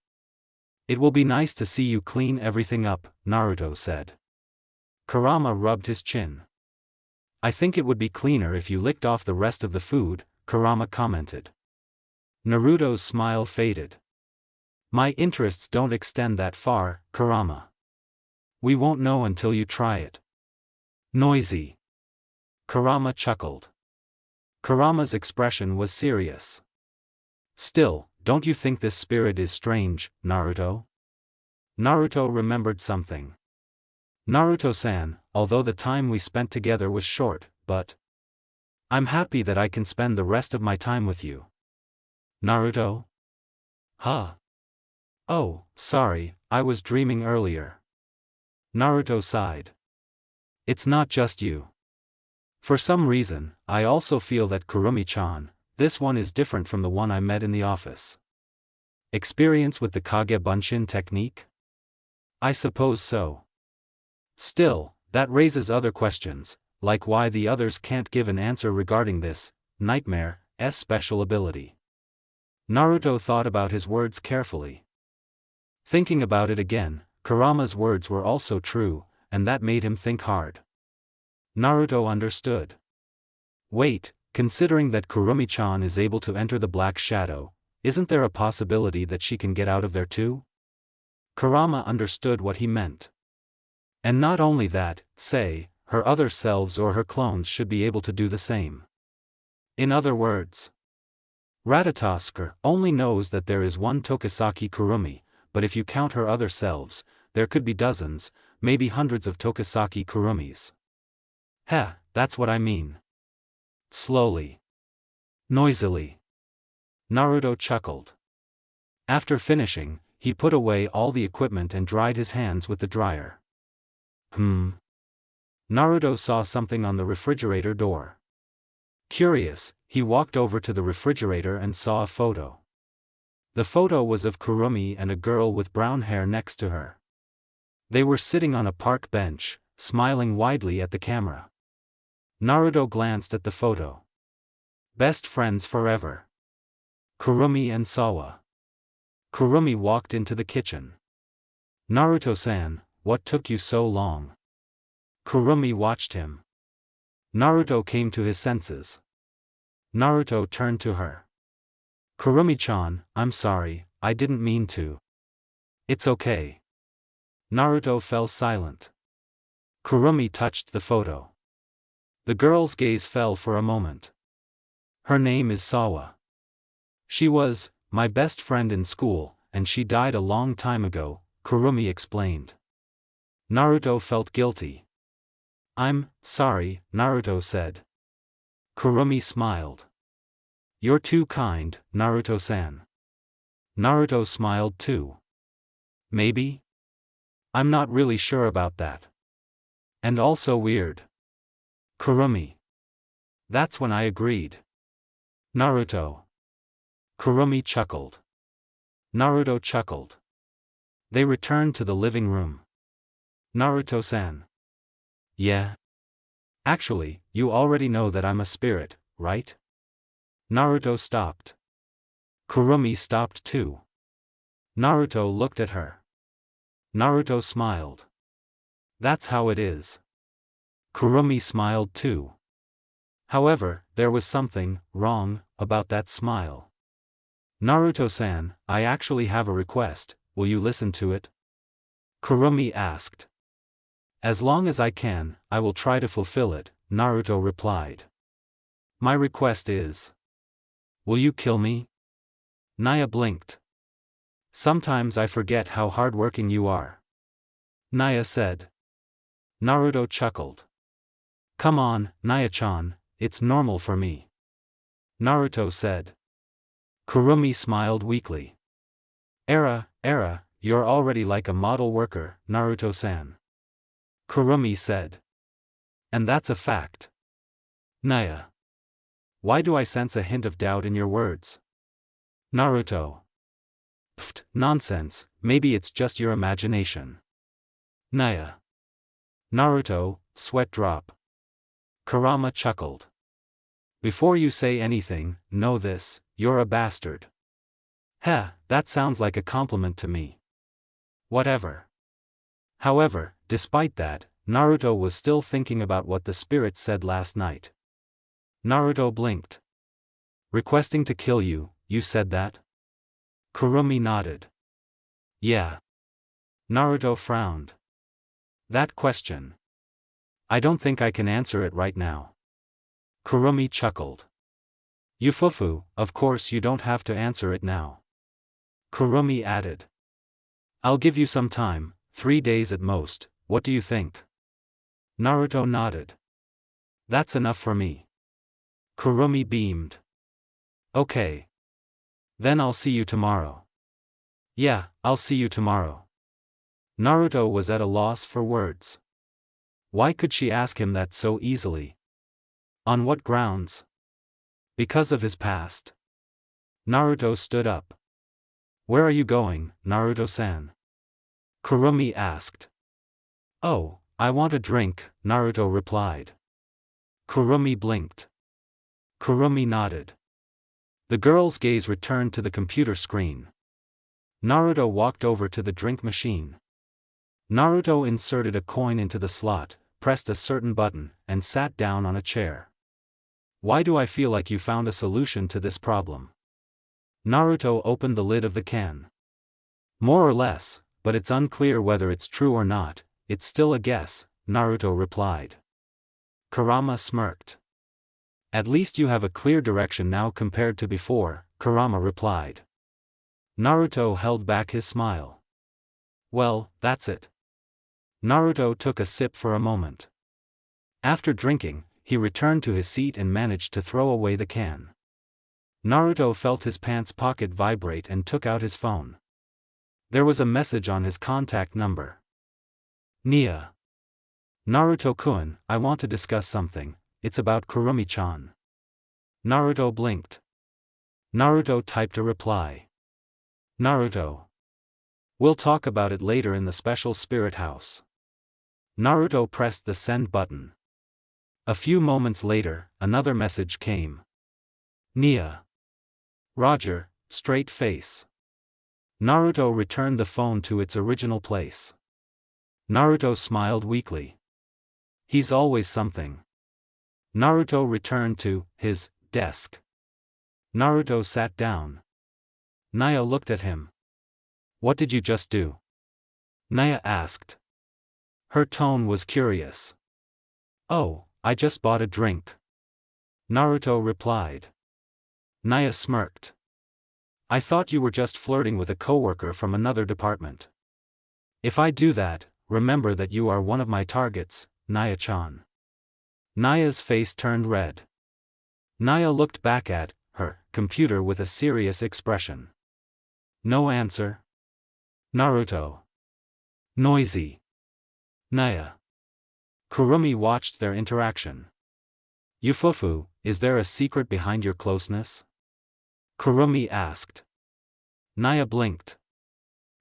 "It will be nice to see you clean everything up," Naruto said. Kurama rubbed his chin. "I think it would be cleaner if you licked off the rest of the food," Kurama commented. Naruto's smile faded. "My interests don't extend that far, Kurama. We won't know until you try it." "Noisy." Kurama chuckled. Kurama's expression was serious. "Still, don't you think this spirit is strange, Naruto?" Naruto remembered something. "Naruto-san, although the time we spent together was short, but I'm happy that I can spend the rest of my time with you." "Naruto?" "Huh? Oh, sorry, I was dreaming earlier." Naruto sighed. "It's not just you. For some reason, I also feel that Kurumi-chan, this one is different from the one I met in the office." "Experience with the Kage Bunshin technique?" "I suppose so. Still, that raises other questions, like why the others can't give an answer regarding this nightmare's special ability." Naruto thought about his words carefully. Thinking about it again, Kurama's words were also true, and that made him think hard. Naruto understood. Wait, considering that Kurumi-chan is able to enter the Black Shadow, isn't there a possibility that she can get out of there too? Kurama understood what he meant. And not only that, say, her other selves or her clones should be able to do the same. In other words, Ratatoskr only knows that there is one Tokisaki Kurumi, but if you count her other selves, there could be dozens, maybe hundreds of Tokisaki Kurumis. "Heh, that's what I mean." Slowly. Noisily. Naruto chuckled. After finishing, he put away all the equipment and dried his hands with the dryer. Naruto saw something on the refrigerator door. Curious, he walked over to the refrigerator and saw a photo. The photo was of Kurumi and a girl with brown hair next to her. They were sitting on a park bench, smiling widely at the camera. Naruto glanced at the photo. Best friends forever. Kurumi and Sawa. Kurumi walked into the kitchen. "Naruto-san, what took you so long?" Kurumi watched him. Naruto came to his senses. Naruto turned to her. "Kurumi-chan, I'm sorry, I didn't mean to." "It's okay." Naruto fell silent. Kurumi touched the photo. The girl's gaze fell for a moment. "Her name is Sawa. She was my best friend in school, and she died a long time ago," Kurumi explained. Naruto felt guilty. "I'm sorry," Naruto said. Kurumi smiled. "You're too kind, Naruto-san." Naruto smiled too. "Maybe? I'm not really sure about that. And also weird." Kurumi. That's when I agreed. Naruto. Kurumi chuckled. Naruto chuckled. They returned to the living room. "Naruto-san." "Yeah? Actually, you already know that I'm a spirit, right?" Naruto stopped. Kurumi stopped too. Naruto looked at her. Naruto smiled. "That's how it is." Kurumi smiled too. However, there was something wrong about that smile. Naruto-san, I actually have a request, will you listen to it? Kurumi asked. As long as I can, I will try to fulfill it, Naruto replied. My request is. Will you kill me? Nia blinked. Sometimes I forget how hardworking you are. Nia said. Naruto chuckled. Come on, Nia-chan, it's normal for me. Naruto said. Kurumi smiled weakly. Era, you're already like a model worker, Naruto-san. Kurumi said. And that's a fact. Nia. Why do I sense a hint of doubt in your words? Naruto. Pfft, nonsense, maybe it's just your imagination. Nia. Naruto, sweat drop. Kurama chuckled. Before you say anything, know this, you're a bastard. Heh, that sounds like a compliment to me. Whatever. However, despite that, Naruto was still thinking about what the spirit said last night. Naruto blinked. Requesting to kill you, you said that? Kurumi nodded. Yeah. Naruto frowned. That question. I don't think I can answer it right now. Kurumi chuckled. Yufufu, of course you don't have to answer it now. Kurumi added. I'll give you some time, 3 days at most, what do you think? Naruto nodded. That's enough for me. Kurumi beamed. Okay. Then I'll see you tomorrow. Yeah, I'll see you tomorrow. Naruto was at a loss for words. Why could she ask him that so easily? On what grounds? Because of his past. Naruto stood up. Where are you going, Naruto-san? Kurumi asked. Oh, I want a drink, Naruto replied. Kurumi blinked. Kurumi nodded. The girl's gaze returned to the computer screen. Naruto walked over to the drink machine. Naruto inserted a coin into the slot, pressed a certain button, and sat down on a chair. Why do I feel like you found a solution to this problem? Naruto opened the lid of the can. More or less, but it's unclear whether it's true or not, it's still a guess, Naruto replied. Kurama smirked. At least you have a clear direction now compared to before, Kurama replied. Naruto held back his smile. Well, that's it. Naruto took a sip for a moment. After drinking, he returned to his seat and managed to throw away the can. Naruto felt his pants pocket vibrate and took out his phone. There was a message on his contact number. Nia. Naruto-kun, I want to discuss something, it's about Kurumi-chan. Naruto blinked. Naruto typed a reply. Naruto. We'll talk about it later in the special spirit house. Naruto pressed the send button. A few moments later, another message came. Nia. Roger, straight face. Naruto returned the phone to its original place. Naruto smiled weakly. He's always something. Naruto returned to his desk. Naruto sat down. Nia looked at him. What did you just do? Nia asked. Her tone was curious. Oh, I just bought a drink. Naruto replied. Nia smirked. I thought you were just flirting with a coworker from another department. If I do that, remember that you are one of my targets, Nia-chan. Nia's face turned red. Nia looked back at her computer with a serious expression. No answer. Naruto. Noisy. Nia. Kurumi watched their interaction. Yufufu, is there a secret behind your closeness? Kurumi asked. Nia blinked.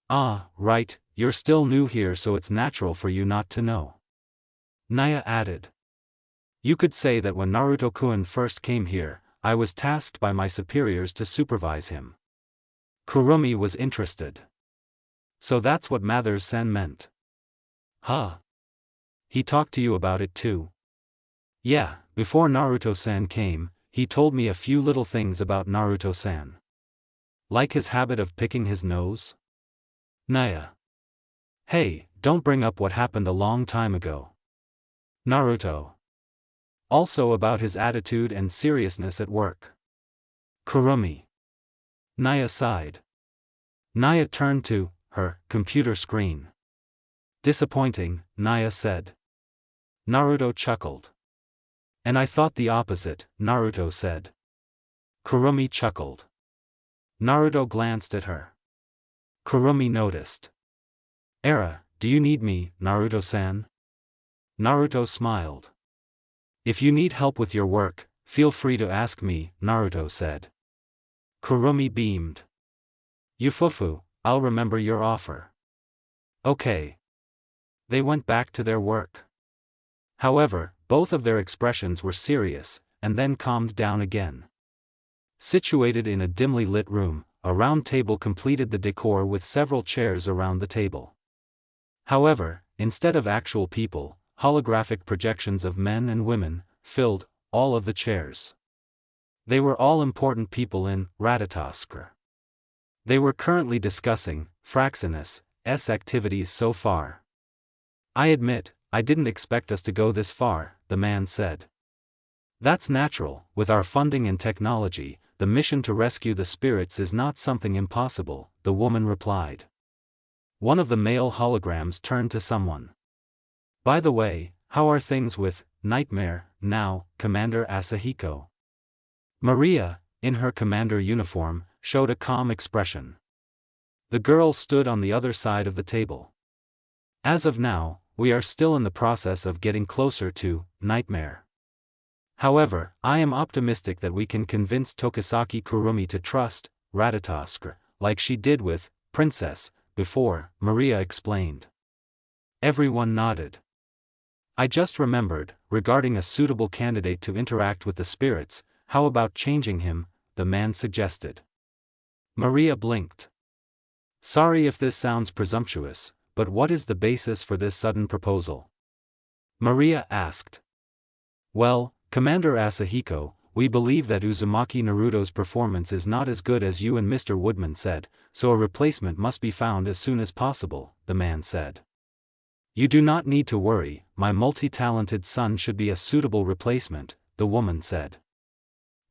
Ah, right, you're still new here so it's natural for you not to know. Nia added. You could say that when Naruto-kun first came here, I was tasked by my superiors to supervise him. Kurumi was interested. So that's what Mathers-san meant. Huh. He talked to you about it too? Yeah, before Naruto-san came, he told me a few little things about Naruto-san. Like his habit of picking his nose? Nia. Hey, don't bring up what happened a long time ago. Naruto. Also about his attitude and seriousness at work. Kurumi. Nia sighed. Nia turned to her computer screen. Disappointing, Nia said. Naruto chuckled. And I thought the opposite, Naruto said. Kurumi chuckled. Naruto glanced at her. Kurumi noticed. Era, do you need me, Naruto-san? Naruto smiled. If you need help with your work, feel free to ask me, Naruto said. Kurumi beamed. Yufufu, I'll remember your offer. Okay. They went back to their work. However, both of their expressions were serious, and then calmed down again. Situated in a dimly lit room, a round table completed the decor with several chairs around the table. However, instead of actual people, holographic projections of men and women filled all of the chairs. They were all important people in Ratatoskr. They were currently discussing Fraxinus' activities so far. I admit, I didn't expect us to go this far, the man said. That's natural, with our funding and technology, the mission to rescue the spirits is not something impossible, the woman replied. One of the male holograms turned to someone. By the way, how are things with Nightmare, now, Commander Asahiko? Maria, in her commander uniform, showed a calm expression. The girl stood on the other side of the table. As of now, we are still in the process of getting closer to Nightmare. However, I am optimistic that we can convince Tokisaki Kurumi to trust Ratatoskr, like she did with Princess before, Maria explained. Everyone nodded. I just remembered, regarding a suitable candidate to interact with the spirits, how about changing him, the man suggested. Maria blinked. Sorry if this sounds presumptuous, but what is the basis for this sudden proposal? Maria asked. Well, Commander Asahiko, we believe that Uzumaki Naruto's performance is not as good as you and Mr. Woodman said, so a replacement must be found as soon as possible, the man said. You do not need to worry, my multi-talented son should be a suitable replacement, the woman said.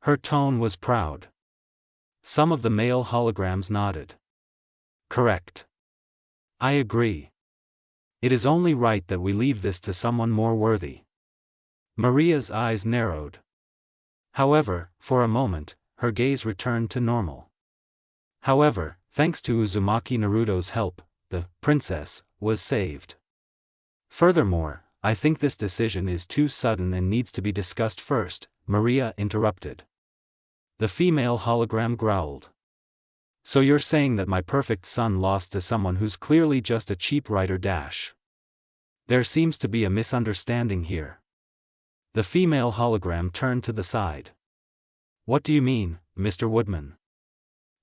Her tone was proud. Some of the male holograms nodded. Correct. I agree. It is only right that we leave this to someone more worthy. Maria's eyes narrowed. However, for a moment, her gaze returned to normal. However, thanks to Uzumaki Naruto's help, the princess was saved. Furthermore, I think this decision is too sudden and needs to be discussed first, Maria interrupted. The female hologram growled. So you're saying that my perfect son lost to someone who's clearly just a cheap writer dash. There seems to be a misunderstanding here. The female hologram turned to the side. What do you mean, Mr. Woodman?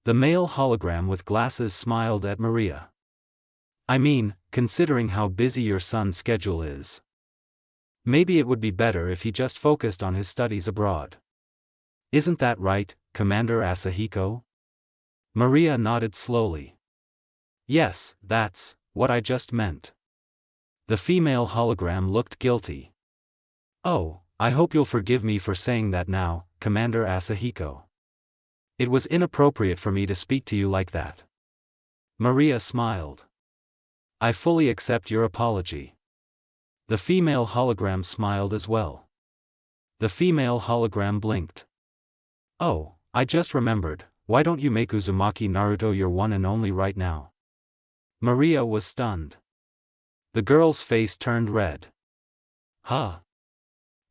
The male hologram with glasses smiled at Maria. I mean, considering how busy your son's schedule is. Maybe it would be better if he just focused on his studies abroad. Isn't that right, Commander Asahiko? Maria nodded slowly. Yes, that's what I just meant. The female hologram looked guilty. Oh, I hope you'll forgive me for saying that now, Commander Asahiko. It was inappropriate for me to speak to you like that. Maria smiled. I fully accept your apology. The female hologram smiled as well. The female hologram blinked. Oh, I just remembered, why don't you make Uzumaki Naruto your one and only right now? Maria was stunned. The girl's face turned red. Huh?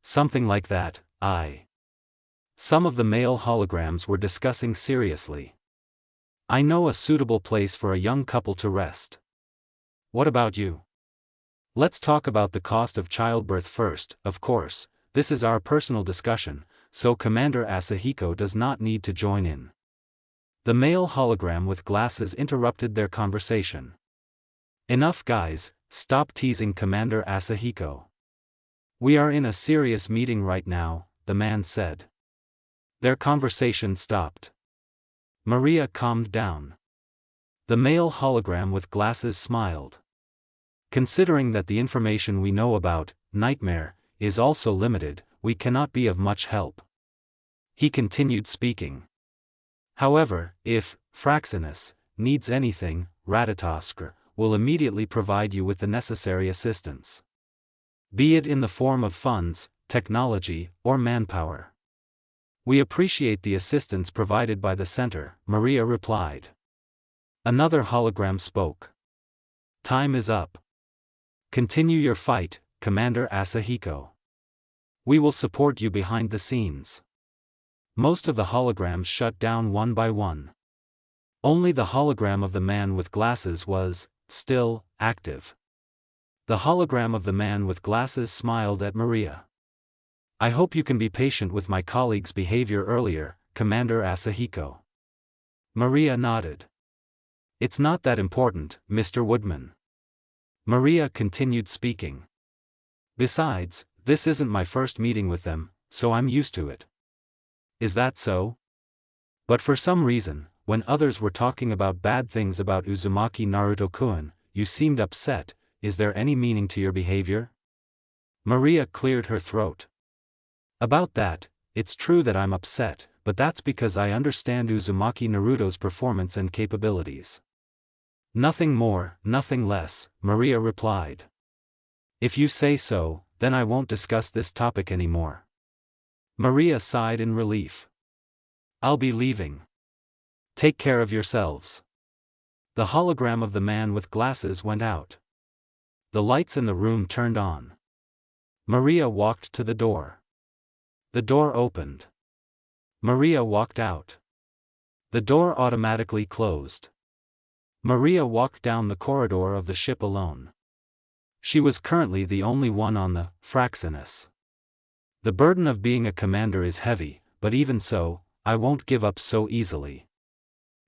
Something like that, Some of the male holograms were discussing seriously. I know a suitable place for a young couple to rest. What about you? Let's talk about the cost of childbirth first, of course, this is our personal discussion, so Commander Asahiko does not need to join in. The male hologram with glasses interrupted their conversation. Enough guys, stop teasing Commander Asahiko. We are in a serious meeting right now, the man said. Their conversation stopped. Maria calmed down. The male hologram with glasses smiled. Considering that the information we know about Nightmare is also limited, we cannot be of much help. He continued speaking. However, if Fraxinus needs anything, Ratatoskr will immediately provide you with the necessary assistance. Be it in the form of funds, technology, or manpower. We appreciate the assistance provided by the center, Maria replied. Another hologram spoke. Time is up. Continue your fight, Commander Asahiko. We will support you behind the scenes. Most of the holograms shut down one by one. Only the hologram of the man with glasses was still active. The hologram of the man with glasses smiled at Maria. I hope you can be patient with my colleague's behavior earlier, Commander Asahiko. Maria nodded. It's not that important, Mr. Woodman. Maria continued speaking. Besides, this isn't my first meeting with them, so I'm used to it. Is that so? But for some reason, when others were talking about bad things about Uzumaki Naruto-kun, you seemed upset. Is there any meaning to your behavior? Maria cleared her throat. About that, it's true that I'm upset, but that's because I understand Uzumaki Naruto's performance and capabilities. Nothing more, nothing less, Maria replied. If you say so, then I won't discuss this topic anymore. Maria sighed in relief. I'll be leaving. Take care of yourselves. The hologram of the man with glasses went out. The lights in the room turned on. Maria walked to the door. The door opened. Maria walked out. The door automatically closed. Maria walked down the corridor of the ship alone. She was currently the only one on the Fraxinus. The burden of being a commander is heavy, but even so, I won't give up so easily.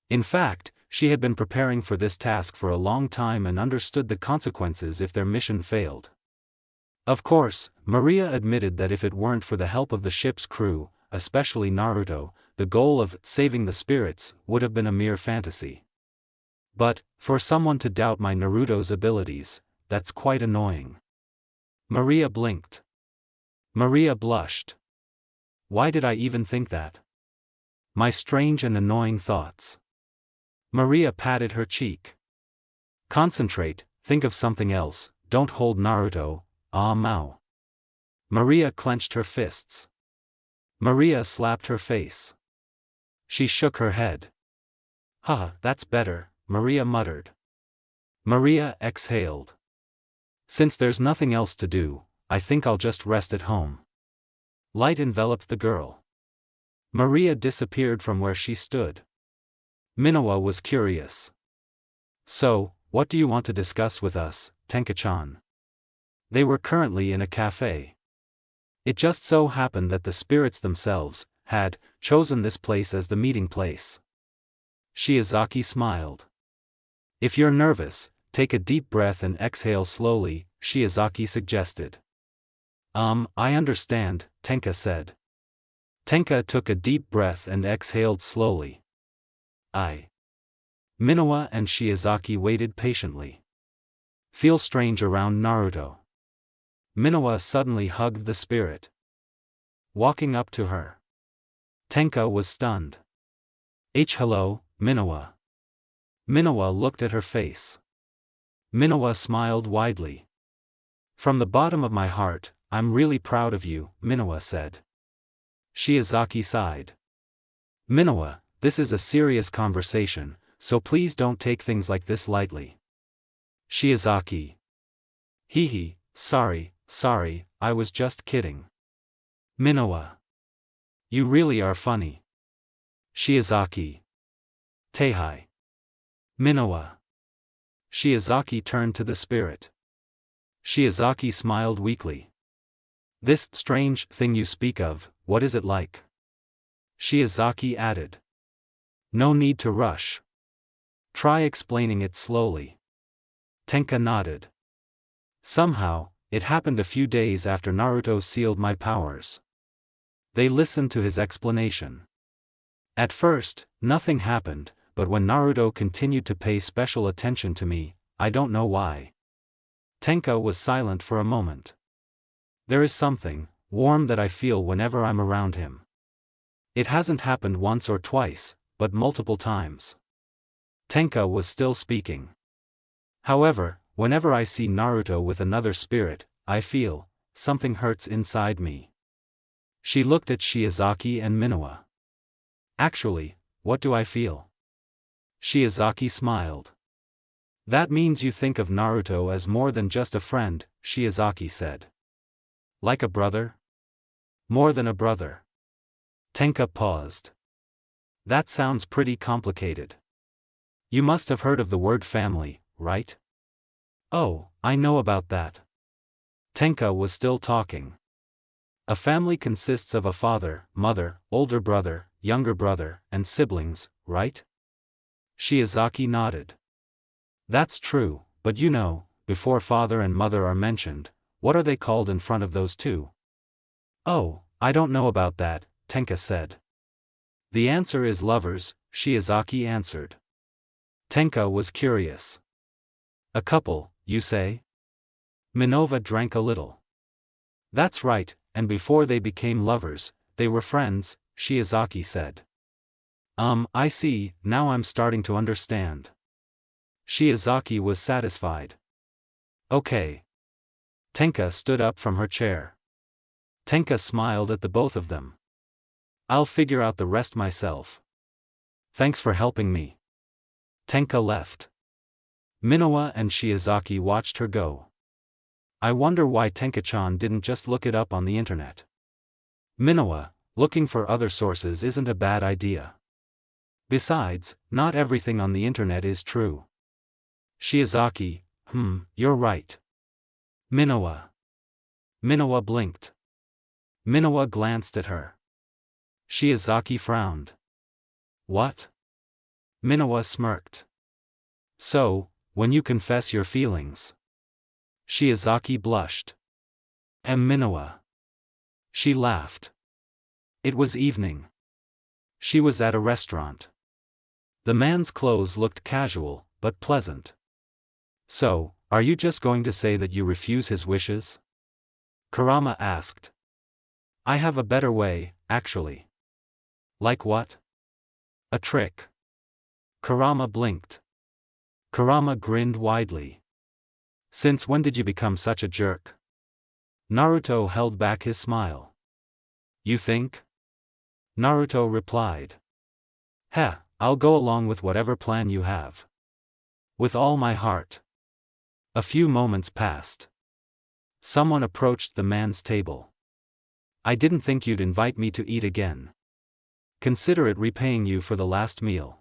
In fact, she had been preparing for this task for a long time and understood the consequences if their mission failed. Of course, Maria admitted that if it weren't for the help of the ship's crew, especially Naruto, the goal of saving the spirits would have been a mere fantasy. But, for someone to doubt my Naruto's abilities, that's quite annoying. Maria blinked. Maria blushed. Why did I even think that? My strange and annoying thoughts. Maria patted her cheek. Concentrate, think of something else, don't hold Naruto, Mao. Maria clenched her fists. Maria slapped her face. She shook her head. Haha, that's better, Maria muttered. Maria exhaled. Since there's nothing else to do, I think I'll just rest at home. Light enveloped the girl. Maria disappeared from where she stood. Minowa was curious. So, what do you want to discuss with us, Tenka-chan? They were currently in a cafe. It just so happened that the spirits themselves had chosen this place as the meeting place. Shiozaki smiled. If you're nervous, take a deep breath and exhale slowly, Shiozaki suggested. I understand, Tenka said. Tenka took a deep breath and exhaled slowly. Minowa and Shiozaki waited patiently. Feel strange around Naruto. Minowa suddenly hugged the spirit. Walking up to her. Tenka was stunned. Hello, Minowa. Minowa looked at her face. Minowa smiled widely. From the bottom of my heart, I'm really proud of you, Minowa said. Shiozaki sighed. Minowa, this is a serious conversation, so please don't take things like this lightly. Shiozaki. Hehe, sorry, I was just kidding. Minowa. You really are funny. Shiozaki. Teihai. Minowa. Shiozaki turned to the spirit. Shiozaki smiled weakly. This strange thing you speak of, what is it like? Shiozaki added. No need to rush. Try explaining it slowly. Tenka nodded. Somehow, it happened a few days after Naruto sealed my powers. They listened to his explanation. At first, nothing happened, but when Naruto continued to pay special attention to me, I don't know why. Tenka was silent for a moment. There is something warm that I feel whenever I'm around him. It hasn't happened once or twice, but multiple times. Tenka was still speaking. However, whenever I see Naruto with another spirit, I feel something hurts inside me. She looked at Shiozaki and Minowa. Actually, what do I feel? Shiozaki smiled. That means you think of Naruto as more than just a friend, Shiozaki said. Like a brother? More than a brother. Tenka paused. That sounds pretty complicated. You must have heard of the word family, right? Oh, I know about that. Tenka was still talking. A family consists of a father, mother, older brother, younger brother, and siblings, right? Shiozaki nodded. That's true, but you know, before father and mother are mentioned, what are they called in front of those two? Oh, I don't know about that, Tenka said. The answer is lovers, Shiozaki answered. Tenka was curious. A couple, you say? Minowa drank a little. That's right, and before they became lovers, they were friends, Shiozaki said. I see, now I'm starting to understand. Shiozaki was satisfied. Okay. Tenka stood up from her chair. Tenka smiled at the both of them. I'll figure out the rest myself. Thanks for helping me. Tenka left. Minowa and Shiozaki watched her go. I wonder why Tenka-chan didn't just look it up on the internet. Minowa, looking for other sources isn't a bad idea. Besides, not everything on the internet is true. Shiozaki, you're right. Minowa. Minowa blinked. Minowa glanced at her. Shiozaki frowned. What? Minowa smirked. So, when you confess your feelings. Shiozaki blushed. Minowa. She laughed. It was evening. She was at a restaurant. The man's clothes looked casual, but pleasant. So, are you just going to say that you refuse his wishes? Kurama asked. I have a better way, actually. Like what? A trick. Kurama blinked. Kurama grinned widely. Since when did you become such a jerk? Naruto held back his smile. You think? Naruto replied. Heh, I'll go along with whatever plan you have. With all my heart. A few moments passed. Someone approached the man's table. I didn't think you'd invite me to eat again. Consider it repaying you for the last meal.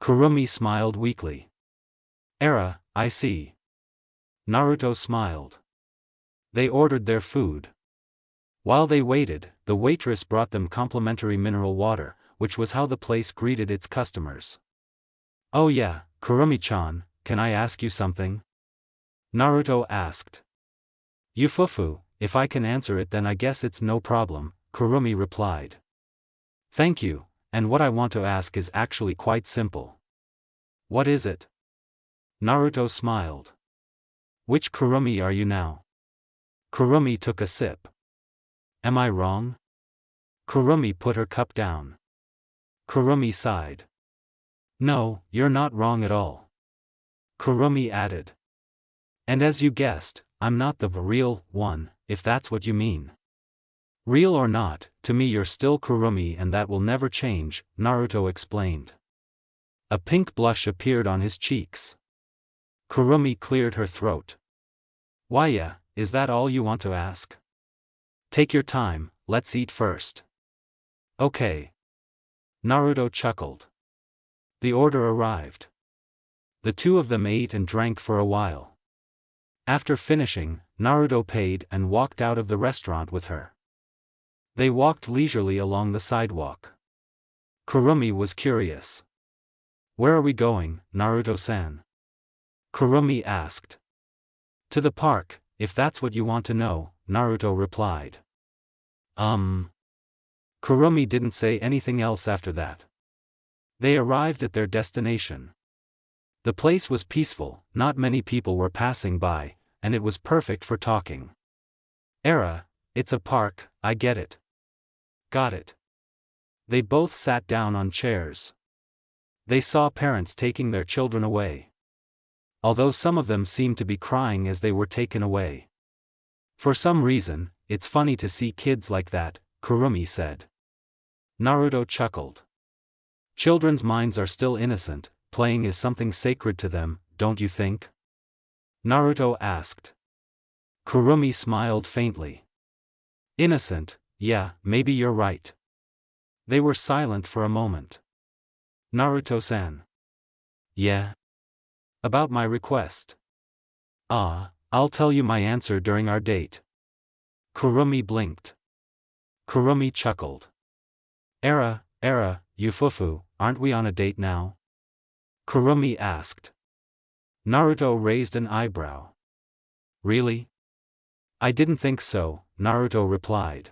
Kurumi smiled weakly. I see. Naruto smiled. They ordered their food. While they waited, the waitress brought them complimentary mineral water, which was how the place greeted its customers. Oh yeah, Kurumi-chan, can I ask you something? Naruto asked. Yufufu, if I can answer it then I guess it's no problem, Kurumi replied. Thank you, and what I want to ask is actually quite simple. What is it? Naruto smiled. Which Kurumi are you now? Kurumi took a sip. Am I wrong? Kurumi put her cup down. Kurumi sighed. No, you're not wrong at all. Kurumi added. And as you guessed, I'm not the real one, if that's what you mean. Real or not, to me you're still Kurumi and that will never change, Naruto explained. A pink blush appeared on his cheeks. Kurumi cleared her throat. Why yeah, is that all you want to ask? Take your time, let's eat first. Okay. Naruto chuckled. The order arrived. The two of them ate and drank for a while. After finishing, Naruto paid and walked out of the restaurant with her. They walked leisurely along the sidewalk. Kurumi was curious. Where are we going, Naruto-san? Kurumi asked. To the park, if that's what you want to know, Naruto replied. Kurumi didn't say anything else after that. They arrived at their destination. The place was peaceful, not many people were passing by, and it was perfect for talking. It's a park, I get it. Got it. They both sat down on chairs. They saw parents taking their children away. Although some of them seemed to be crying as they were taken away. For some reason, it's funny to see kids like that, Kurumi said. Naruto chuckled. Children's minds are still innocent, playing is something sacred to them, don't you think? Naruto asked. Kurumi smiled faintly. Innocent, yeah, maybe you're right. They were silent for a moment. Naruto-san. Yeah? About my request. I'll tell you my answer during our date. Kurumi blinked. Kurumi chuckled. Yufufu, aren't we on a date now? Kurumi asked. Naruto raised an eyebrow. Really? I didn't think so, Naruto replied.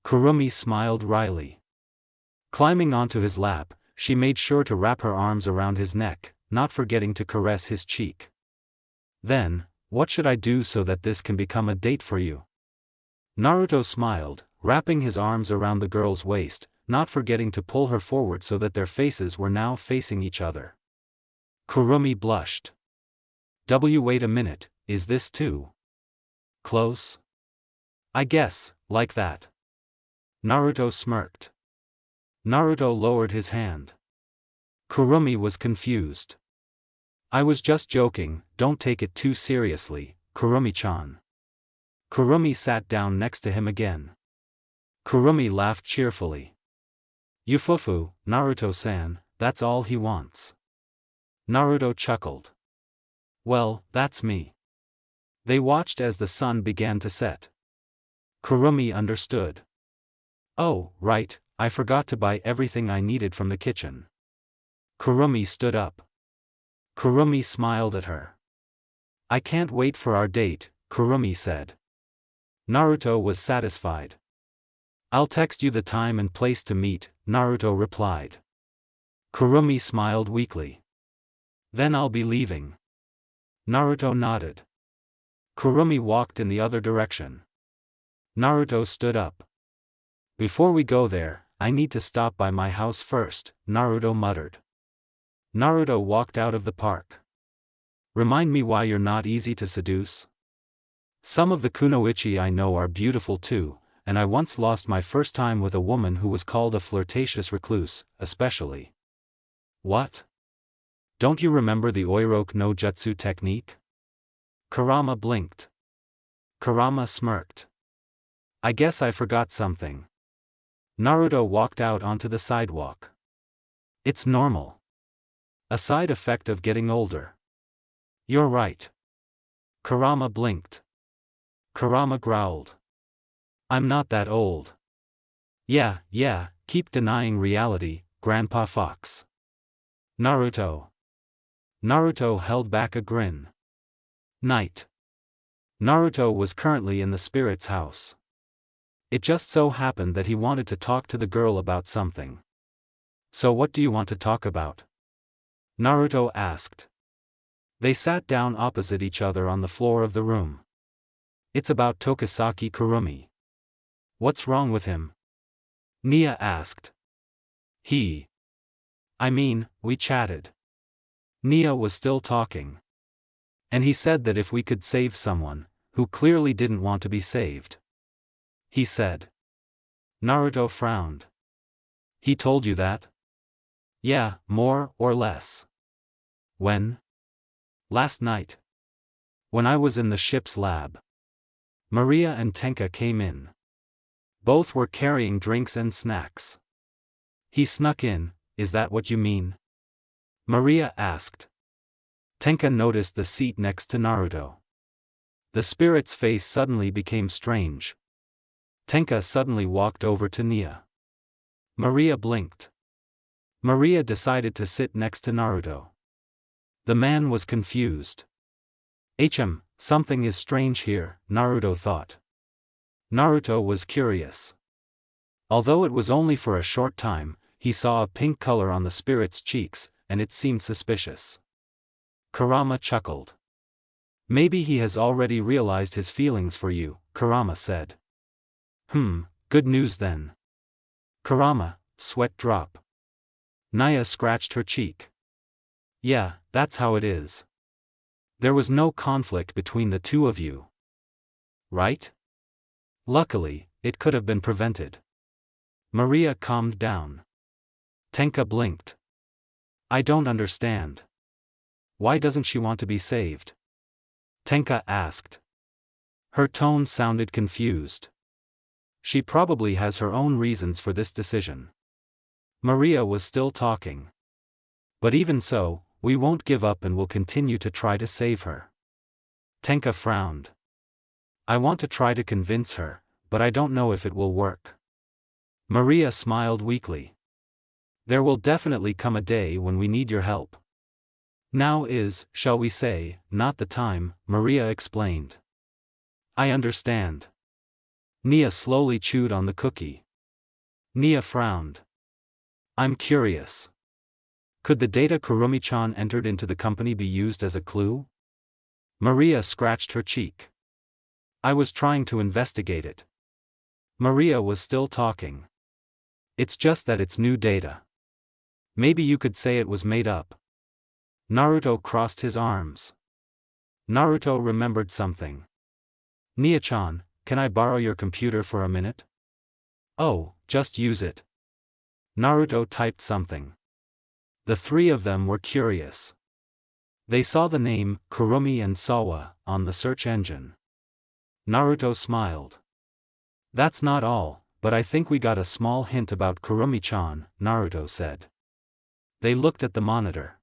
Kurumi smiled wryly. Climbing onto his lap, she made sure to wrap her arms around his neck, not forgetting to caress his cheek. Then, what should I do so that this can become a date for you? Naruto smiled, wrapping his arms around the girl's waist, not forgetting to pull her forward so that their faces were now facing each other. Kurumi blushed. Wait a minute, is this too close? I guess, like that. Naruto smirked. Naruto lowered his hand. Kurumi was confused. I was just joking, don't take it too seriously, Kurumi-chan. Kurumi sat down next to him again. Kurumi laughed cheerfully. Yufufu, Naruto-san, that's all he wants. Naruto chuckled. Well, that's me. They watched as the sun began to set. Kurumi understood. Oh, right, I forgot to buy everything I needed from the kitchen. Kurumi stood up. Kurumi smiled at her. I can't wait for our date, Kurumi said. Naruto was satisfied. I'll text you the time and place to meet, Naruto replied. Kurumi smiled weakly. Then I'll be leaving. Naruto nodded. Kurumi walked in the other direction. Naruto stood up. Before we go there, I need to stop by my house first, Naruto muttered. Naruto walked out of the park. Remind me why you're not easy to seduce? Some of the kunoichi I know are beautiful too, and I once lost my first time with a woman who was called a flirtatious recluse, especially. What? Don't you remember the Oiroke no Jutsu technique? Kurama blinked. Kurama smirked. I guess I forgot something. Naruto walked out onto the sidewalk. It's normal. A side effect of getting older. You're right. Kurama blinked. Kurama growled. I'm not that old. Yeah, keep denying reality, Grandpa Fox. Naruto. Naruto held back a grin. Night. Naruto was currently in the spirit's house. It just so happened that he wanted to talk to the girl about something. So what do you want to talk about? Naruto asked. They sat down opposite each other on the floor of the room. It's about Tokisaki Kurumi. What's wrong with him? Nia asked. We chatted. Nia was still talking. And he said that if we could save someone, who clearly didn't want to be saved. He said. Naruto frowned. He told you that? Yeah, more or less. When? Last night. When I was in the ship's lab. Maria and Tenka came in. Both were carrying drinks and snacks. He snuck in, is that what you mean? Maria asked. Tenka noticed the seat next to Naruto. The spirit's face suddenly became strange. Tenka suddenly walked over to Nia. Maria blinked. Maria decided to sit next to Naruto. The man was confused. Something is strange here, Naruto thought. Naruto was curious. Although it was only for a short time, he saw a pink color on the spirit's cheeks, and it seemed suspicious. Kurama chuckled. Maybe he has already realized his feelings for you, Kurama said. Good news then. Kurama, sweat drop. Nia scratched her cheek. Yeah, that's how it is. There was no conflict between the two of you. Right? Luckily, it could have been prevented. Maria calmed down. Tenka blinked. I don't understand. Why doesn't she want to be saved? Tenka asked. Her tone sounded confused. She probably has her own reasons for this decision. Maria was still talking. But even so, we won't give up and will continue to try to save her. Tenka frowned. I want to try to convince her, but I don't know if it will work. Maria smiled weakly. There will definitely come a day when we need your help. Now is, shall we say, not the time, Maria explained. I understand. Nia slowly chewed on the cookie. Nia frowned. I'm curious. Could the data Kurumi-chan entered into the company be used as a clue? Maria scratched her cheek. I was trying to investigate it. Maria was still talking. It's just that it's new data. Maybe you could say it was made up. Naruto crossed his arms. Naruto remembered something. Nia-chan, can I borrow your computer for a minute? Oh, just use it. Naruto typed something. The three of them were curious. They saw the name, Kurumi and Sawa, on the search engine. Naruto smiled. That's not all, but I think we got a small hint about Kurumi-chan, Naruto said. They looked at the monitor.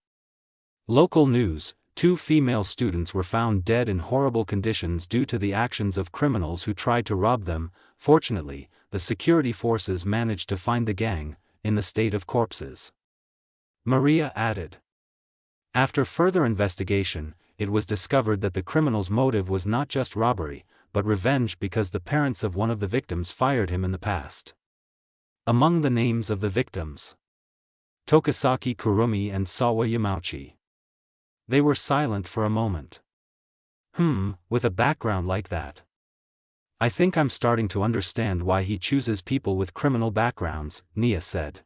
Local news, 2 female students were found dead in horrible conditions due to the actions of criminals who tried to rob them. Fortunately, the security forces managed to find the gang, in the state of corpses. Maria added. After further investigation, it was discovered that the criminal's motive was not just robbery, but revenge because the parents of one of the victims fired him in the past. Among the names of the victims, Tokisaki Kurumi and Sawa Yamauchi. They were silent for a moment. With a background like that. I think I'm starting to understand why he chooses people with criminal backgrounds, Nia said.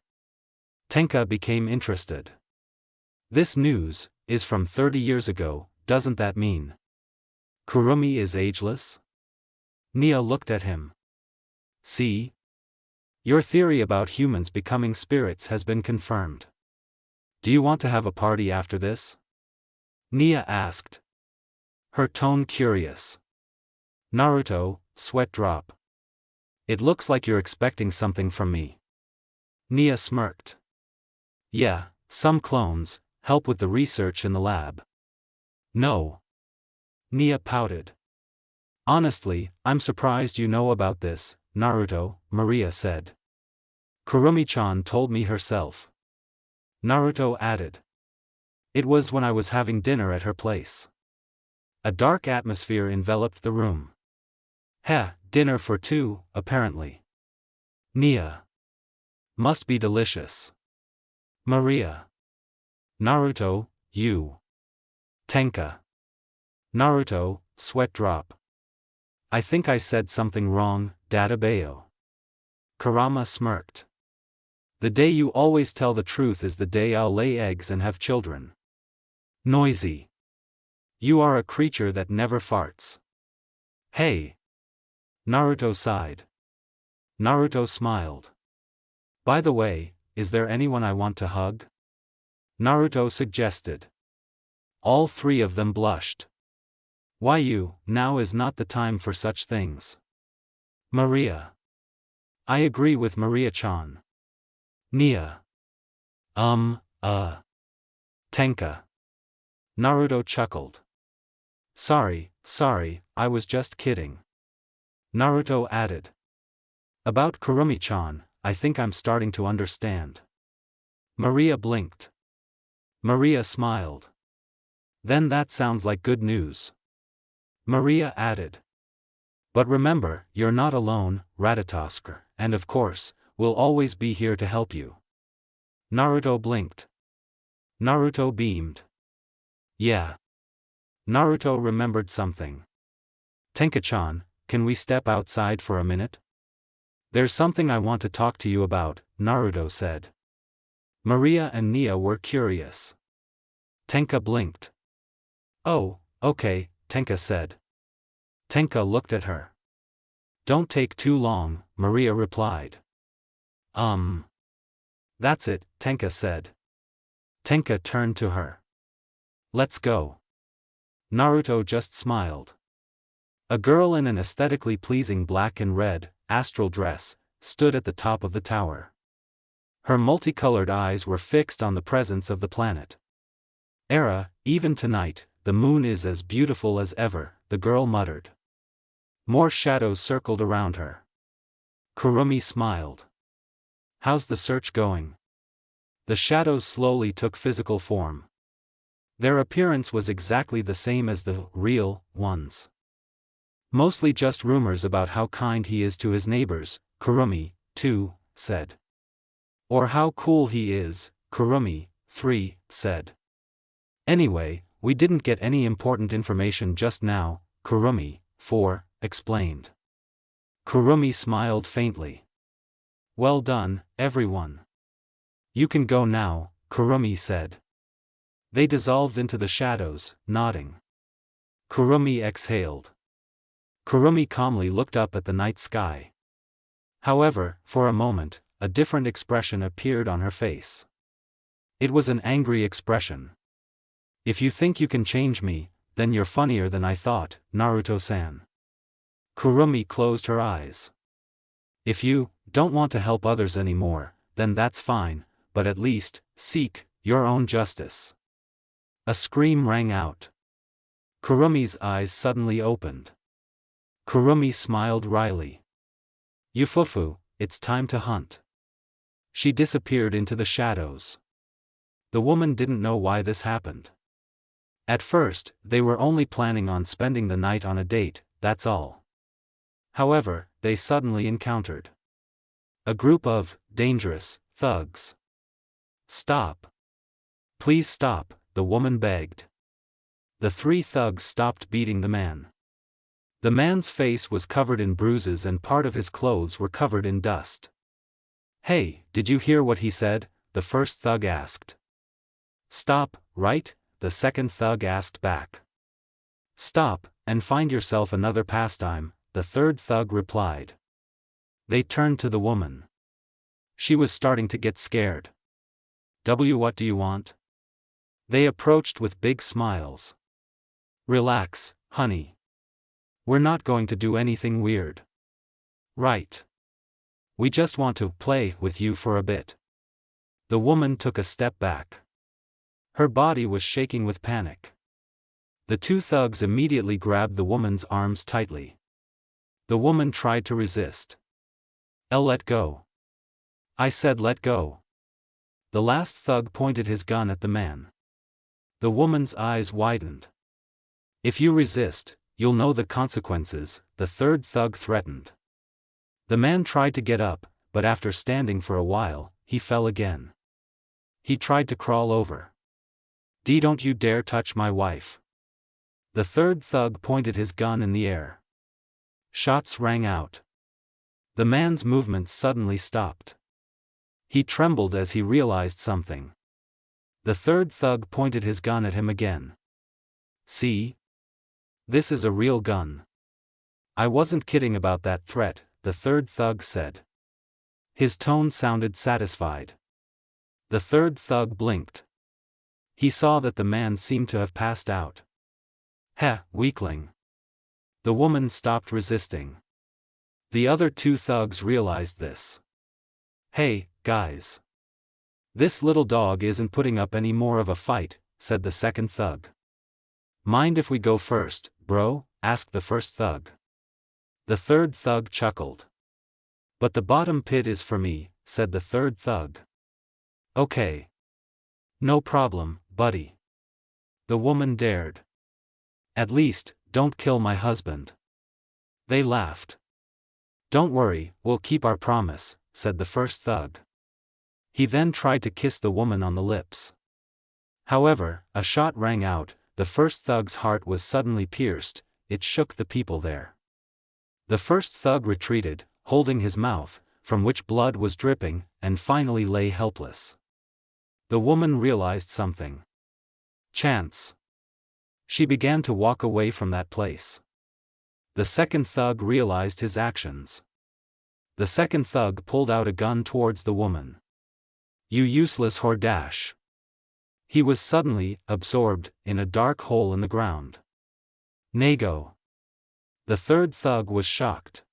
Tenka became interested. This news is from 30 years ago, doesn't that mean Kurumi is ageless? Nia looked at him. See? Your theory about humans becoming spirits has been confirmed. Do you want to have a party after this? Nia asked. Her tone curious. Naruto, sweat drop. It looks like you're expecting something from me. Nia smirked. Yeah, some clones, help with the research in the lab. No. Nia pouted. Honestly, I'm surprised you know about this, Naruto, Maria said. Kurumi-chan told me herself. Naruto added. It was when I was having dinner at her place. A dark atmosphere enveloped the room. Dinner for 2, apparently. Nia. Must be delicious. Maria. Naruto, you. Tenka. Naruto, sweat drop. I think I said something wrong, Databeo. Kurama smirked. The day you always tell the truth is the day I'll lay eggs and have children. Noisy. You are a creature that never farts. Hey. Naruto sighed. Naruto smiled. By the way, is there anyone I want to hug? Naruto suggested. All 3 of them blushed. Why you, now is not the time for such things. Maria. I agree with Maria-chan. Nia. Tenka. Naruto chuckled. Sorry, I was just kidding. Naruto added. About Kurumi-chan, I think I'm starting to understand. Maria blinked. Maria smiled. Then that sounds like good news. Maria added. But remember, you're not alone, Ratatosker, and of course, we'll always be here to help you. Naruto blinked. Naruto beamed. Yeah. Naruto remembered something. Tenka-chan, can we step outside for a minute? There's something I want to talk to you about, Naruto said. Maria and Nia were curious. Tenka blinked. Oh, okay, Tenka said. Tenka looked at her. Don't take too long, Maria replied. That's it, Tenka said. Tenka turned to her. Let's go. Naruto just smiled. A girl in an aesthetically pleasing black and red, astral dress, stood at the top of the tower. Her multicolored eyes were fixed on the presence of the planet. Even tonight, the moon is as beautiful as ever, the girl muttered. More shadows circled around her. Kurumi smiled. How's the search going? The shadows slowly took physical form. Their appearance was exactly the same as the real ones. Mostly just rumors about how kind he is to his neighbors, Kurumi, 2, said. Or how cool he is, Kurumi, 3, said. Anyway, we didn't get any important information just now, Kurumi, 4, explained. Kurumi smiled faintly. Well done, everyone. You can go now, Kurumi said. They dissolved into the shadows, nodding. Kurumi exhaled. Kurumi calmly looked up at the night sky. However, for a moment, a different expression appeared on her face. It was an angry expression. If you think you can change me, then you're funnier than I thought, Naruto-san. Kurumi closed her eyes. If you don't want to help others anymore, then that's fine, but at least, seek your own justice. A scream rang out. Kurumi's eyes suddenly opened. Kurumi smiled wryly. Yufufu, it's time to hunt. She disappeared into the shadows. The woman didn't know why this happened. At first, they were only planning on spending the night on a date, that's all. However, they suddenly encountered a group of dangerous thugs. Stop. Please stop, the woman begged. The 3 thugs stopped beating the man. The man's face was covered in bruises and part of his clothes were covered in dust. Hey, did you hear what he said? The first thug asked. Stop, right? The second thug asked back. Stop, and find yourself another pastime, the third thug replied. They turned to the woman. She was starting to get scared. What do you want? They approached with big smiles. Relax, honey. We're not going to do anything weird. Right. We just want to play with you for a bit. The woman took a step back. Her body was shaking with panic. The 2 thugs immediately grabbed the woman's arms tightly. The woman tried to resist. Let go. I said let go. The last thug pointed his gun at the man. The woman's eyes widened. If you resist, you'll know the consequences, the third thug threatened. The man tried to get up, but after standing for a while, he fell again. He tried to crawl over. Don't you dare touch my wife. The third thug pointed his gun in the air. Shots rang out. The man's movements suddenly stopped. He trembled as he realized something. The third thug pointed his gun at him again. See? This is a real gun. I wasn't kidding about that threat, the third thug said. His tone sounded satisfied. The third thug blinked. He saw that the man seemed to have passed out. Weakling. The woman stopped resisting. The other 2 thugs realized this. Hey, guys. This little dog isn't putting up any more of a fight, said the second thug. Mind if we go first, bro? Asked the first thug. The third thug chuckled. But the bottom pit is for me, said the third thug. Okay. No problem, buddy. The woman dared. At least, don't kill my husband." They laughed. "Don't worry, we'll keep our promise," said the first thug. He then tried to kiss the woman on the lips. However, a shot rang out, the first thug's heart was suddenly pierced, it shook the people there. The first thug retreated, holding his mouth, from which blood was dripping, and finally lay helpless. The woman realized something. Chance. She began to walk away from that place. The second thug realized his actions. The second thug pulled out a gun towards the woman. "You useless whore dash." He was suddenly absorbed in a dark hole in the ground. Nago. The third thug was shocked.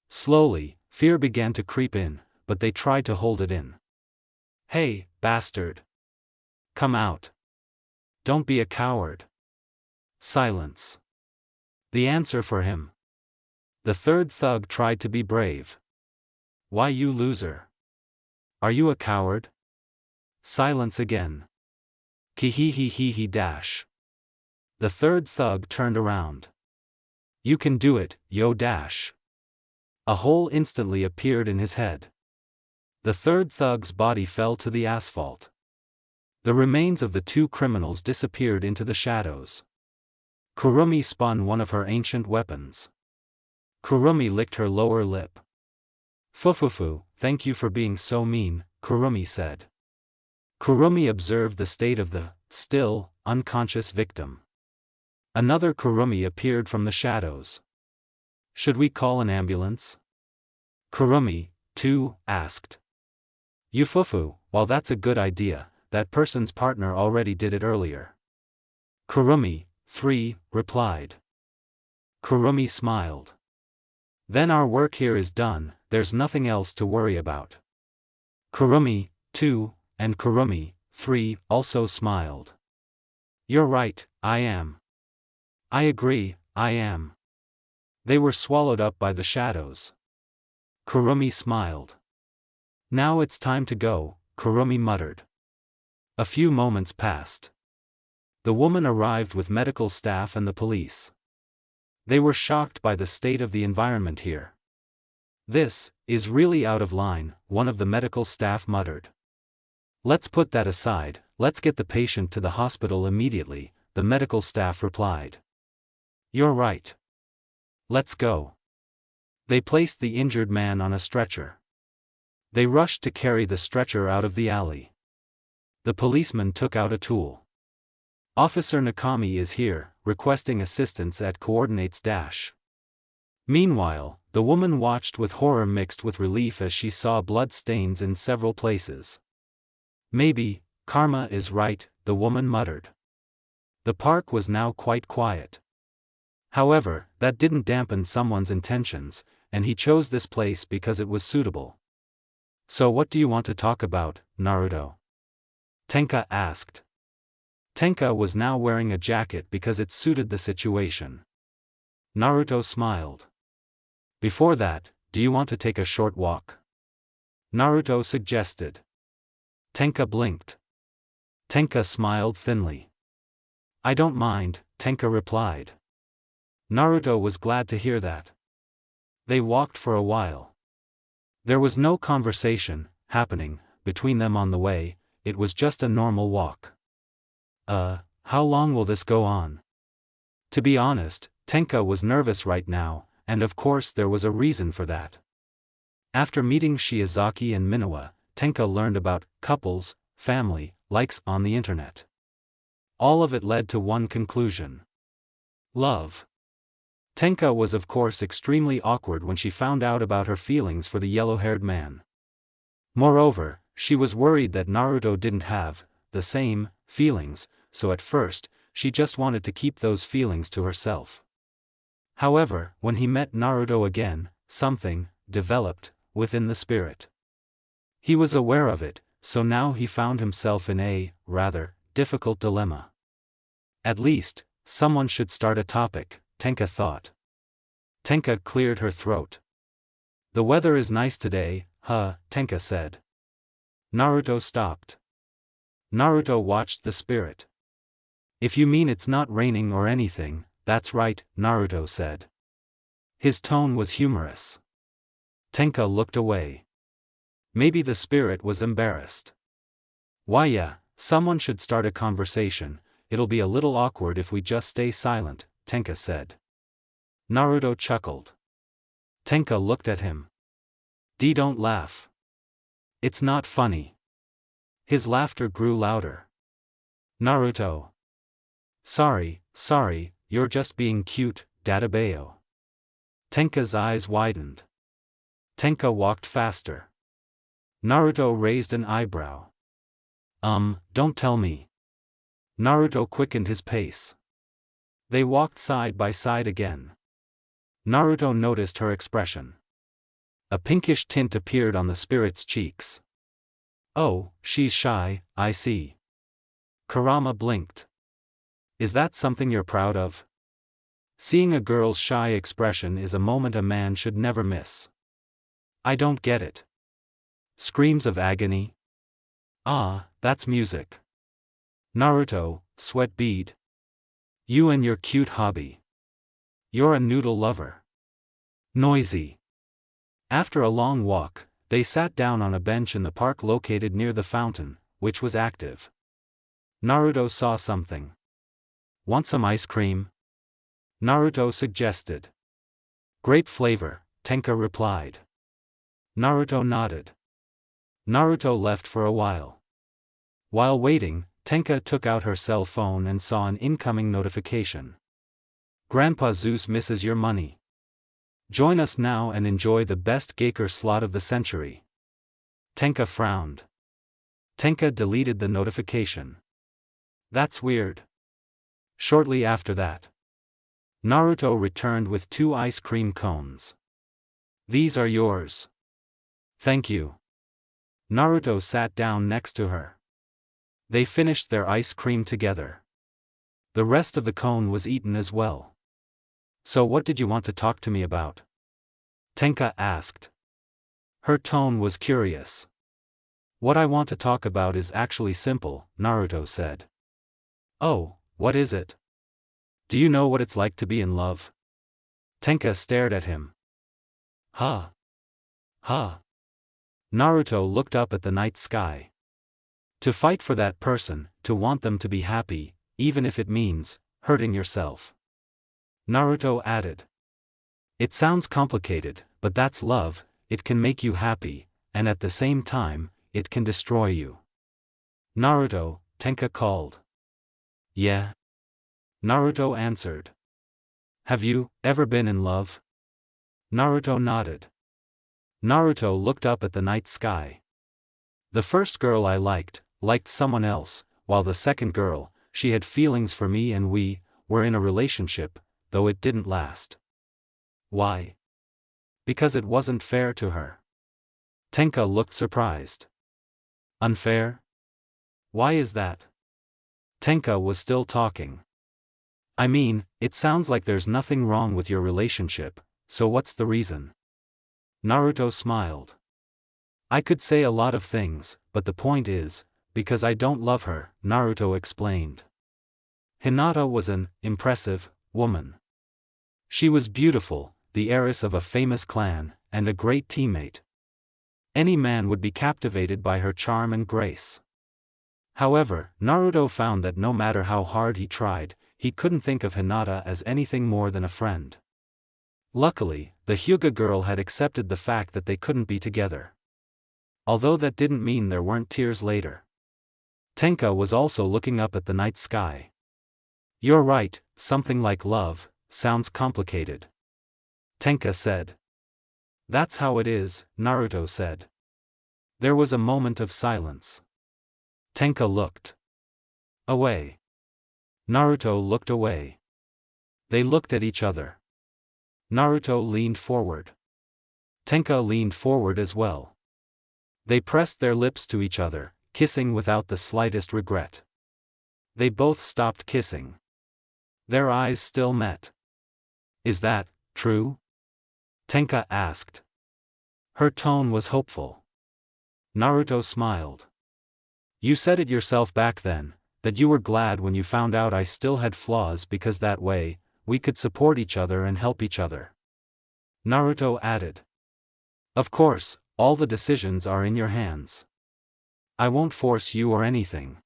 Slowly, fear began to creep in, but they tried to hold it in. "Hey, bastard! Come out! Don't be a coward!" Silence. The answer for him. The third thug tried to be brave. "Why, you loser? Are you a coward?" Silence again. Ki-hee-hee-hee-hee dash. The third thug turned around. "You can do it, yo dash." A hole instantly appeared in his head. The third thug's body fell to the asphalt. The remains of the two criminals disappeared into the shadows. Kurumi spun one of her ancient weapons. Kurumi licked her lower lip. "Fufufu, thank you for being so mean," Kurumi said. Kurumi observed the state of the, still, unconscious victim. Another Kurumi appeared from the shadows. "Should we call an ambulance?" Kurumi, too, asked. "Yufufu, while that's a good idea, that person's partner already did it earlier." Kurumi, 3, replied. Kurumi smiled. "Then our work here is done, there's nothing else to worry about." Kurumi, 2, and Kurumi, 3, also smiled. "You're right, I am. I agree, I am." They were swallowed up by the shadows. Kurumi smiled. "Now it's time to go," Kurumi muttered. A few moments passed. The woman arrived with medical staff and the police. They were shocked by the state of the environment here. "This is really out of line," one of the medical staff muttered. "Let's put that aside, let's get the patient to the hospital immediately," the medical staff replied. "You're right. Let's go." They placed the injured man on a stretcher. They rushed to carry the stretcher out of the alley. The policeman took out a tool. "Officer Nakami is here, requesting assistance at coordinates dash." Meanwhile, the woman watched with horror mixed with relief as she saw blood stains in several places. "Maybe, karma is right," the woman muttered. The park was now quite quiet. However, that didn't dampen someone's intentions, and he chose this place because it was suitable. "So what do you want to talk about, Naruto?" Tenka asked. Tenka was now wearing a jacket because it suited the situation. Naruto smiled. "Before that, do you want to take a short walk?" Naruto suggested. Tenka blinked. Tenka smiled thinly. "I don't mind," Tenka replied. Naruto was glad to hear that. They walked for a while. There was no conversation happening between them on the way, it was just a normal walk. How long will this go on?" To be honest, Tenka was nervous right now, and of course there was a reason for that. After meeting Shiozaki and Minowa, Tenka learned about couples, family, likes on the internet. All of it led to one conclusion. Love. Tenka was of course extremely awkward when she found out about her feelings for the yellow-haired man. Moreover, she was worried that Naruto didn't have the same feelings, so at first, she just wanted to keep those feelings to herself. However, when he met Naruto again, something developed within the spirit. He was aware of it, so now he found himself in a rather difficult dilemma. At least, someone should start a topic, Tenka thought. Tenka cleared her throat. "The weather is nice today, huh?" Tenka said. Naruto stopped. Naruto watched the spirit. "If you mean it's not raining or anything, that's right, Naruto said. His tone was humorous. Tenka looked away. Maybe the spirit was embarrassed. Why yeah, someone should start a conversation, it'll be a little awkward if we just stay silent, Tenka said. Naruto chuckled. Tenka looked at him. Don't laugh. It's not funny. His laughter grew louder. Naruto. Sorry, you're just being cute, Dadabayo. Tenka's eyes widened. Tenka walked faster. Naruto raised an eyebrow. Don't tell me. Naruto quickened his pace. They walked side by side again. Naruto noticed her expression. A pinkish tint appeared on the spirit's cheeks. Oh, she's shy, I see. Kurama blinked. Is that something you're proud of? Seeing a girl's shy expression is a moment a man should never miss. I don't get it. Screams of agony? Ah, that's music. Naruto, sweat bead. You and your cute hobby. You're a noodle lover. Noisy. After a long walk, they sat down on a bench in the park located near the fountain, which was active. Naruto saw something. Want some ice cream? Naruto suggested. Grape flavor, Tenka replied. Naruto nodded. Naruto left for a while. While waiting, Tenka took out her cell phone and saw an incoming notification. Grandpa Zeus misses your money. Join us now and enjoy the best Gaker slot of the century. Tenka frowned. Tenka deleted the notification. That's weird. Shortly after that, Naruto returned with 2 ice cream cones. These are yours. Thank you. Naruto sat down next to her. They finished their ice cream together. The rest of the cone was eaten as well. So what did you want to talk to me about? Tenka asked. Her tone was curious. What I want to talk about is actually simple, Naruto said. Oh, what is it? Do you know what it's like to be in love? Tenka stared at him. Huh? Naruto looked up at the night sky. To fight for that person, to want them to be happy, even if it means hurting yourself. Naruto added. It sounds complicated, but that's love, it can make you happy, and at the same time, it can destroy you. Naruto, Tenka called. Yeah? Naruto answered. Have you ever been in love? Naruto nodded. Naruto looked up at the night sky. The first girl I liked someone else, while the second girl, she had feelings for me and we were in a relationship, though it didn't last. Why? Because it wasn't fair to her. Tenka looked surprised. Unfair? Why is that? Tenka was still talking. I mean, it sounds like there's nothing wrong with your relationship, so what's the reason? Naruto smiled. I could say a lot of things, but the point is, because I don't love her, Naruto explained. Hinata was an impressive woman. She was beautiful, the heiress of a famous clan, and a great teammate. Any man would be captivated by her charm and grace. However, Naruto found that no matter how hard he tried, he couldn't think of Hinata as anything more than a friend. Luckily, the Hyuga girl had accepted the fact that they couldn't be together. Although that didn't mean there weren't tears later. Tenka was also looking up at the night sky. You're right, something like love sounds complicated. Tenka said. That's how it is, Naruto said. There was a moment of silence. Tenka looked away. Naruto looked away. They looked at each other. Naruto leaned forward. Tenka leaned forward as well. They pressed their lips to each other, kissing without the slightest regret. They both stopped kissing. Their eyes still met. Is that true? Tenka asked. Her tone was hopeful. Naruto smiled. You said it yourself back then, that you were glad when you found out I still had flaws because that way, we could support each other and help each other. Naruto added. Of course, all the decisions are in your hands. I won't force you or anything.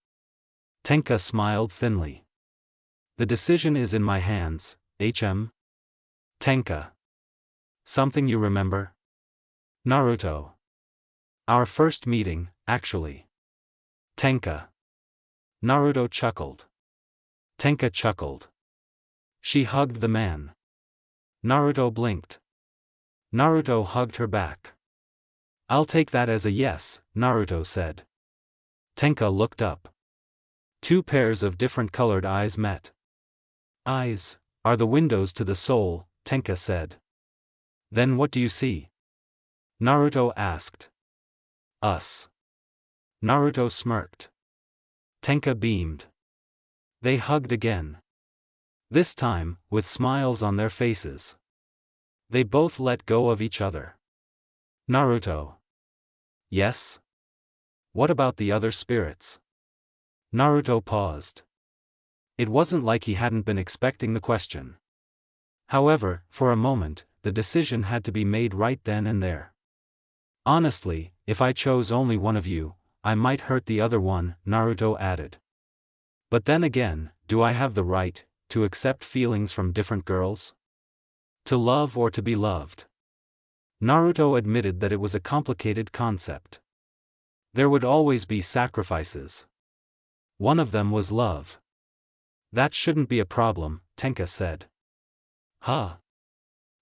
Tenka smiled thinly. The decision is in my hands, HM? Tenka. Something you remember? Naruto. Our first meeting, actually. Tenka. Naruto chuckled. Tenka chuckled. She hugged the man. Naruto blinked. Naruto hugged her back. I'll take that as a yes, Naruto said. Tenka looked up. Two pairs of different colored eyes met. Eyes are the windows to the soul, Tenka said. Then what do you see? Naruto asked. Us. Naruto smirked. Tenka beamed. They hugged again. This time, with smiles on their faces. They both let go of each other. Naruto. Yes? What about the other spirits? Naruto paused. It wasn't like he hadn't been expecting the question. However, for a moment, the decision had to be made right then and there. Honestly, if I chose only one of you, I might hurt the other one, Naruto added. But then again, do I have the right to accept feelings from different girls? To love or to be loved? Naruto admitted that it was a complicated concept. There would always be sacrifices. One of them was love. That shouldn't be a problem, Tenka said. Huh?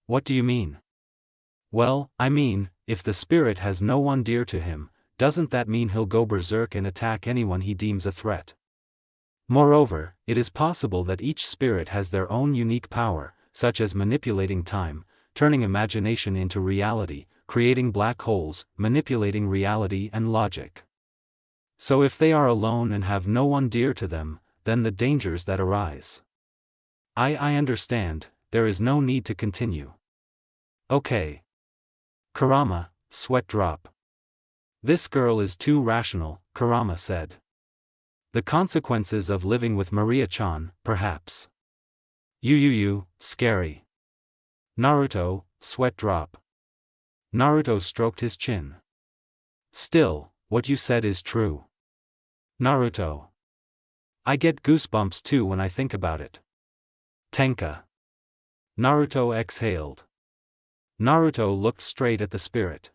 What do you mean? Well, I mean, if the spirit has no one dear to him, doesn't that mean he'll go berserk and attack anyone he deems a threat? Moreover, it is possible that each spirit has their own unique power, such as manipulating time, turning imagination into reality, creating black holes, manipulating reality and logic. So if they are alone and have no one dear to them, then the dangers that arise. I understand, there is no need to continue. Okay. Kurama, sweat drop. This girl is too rational, Kurama said. The consequences of living with Maria-chan, perhaps. Scary. Naruto, sweat drop. Naruto stroked his chin. Still, what you said is true. Naruto. I get goosebumps too when I think about it. Tenka. Naruto exhaled. Naruto looked straight at the spirit.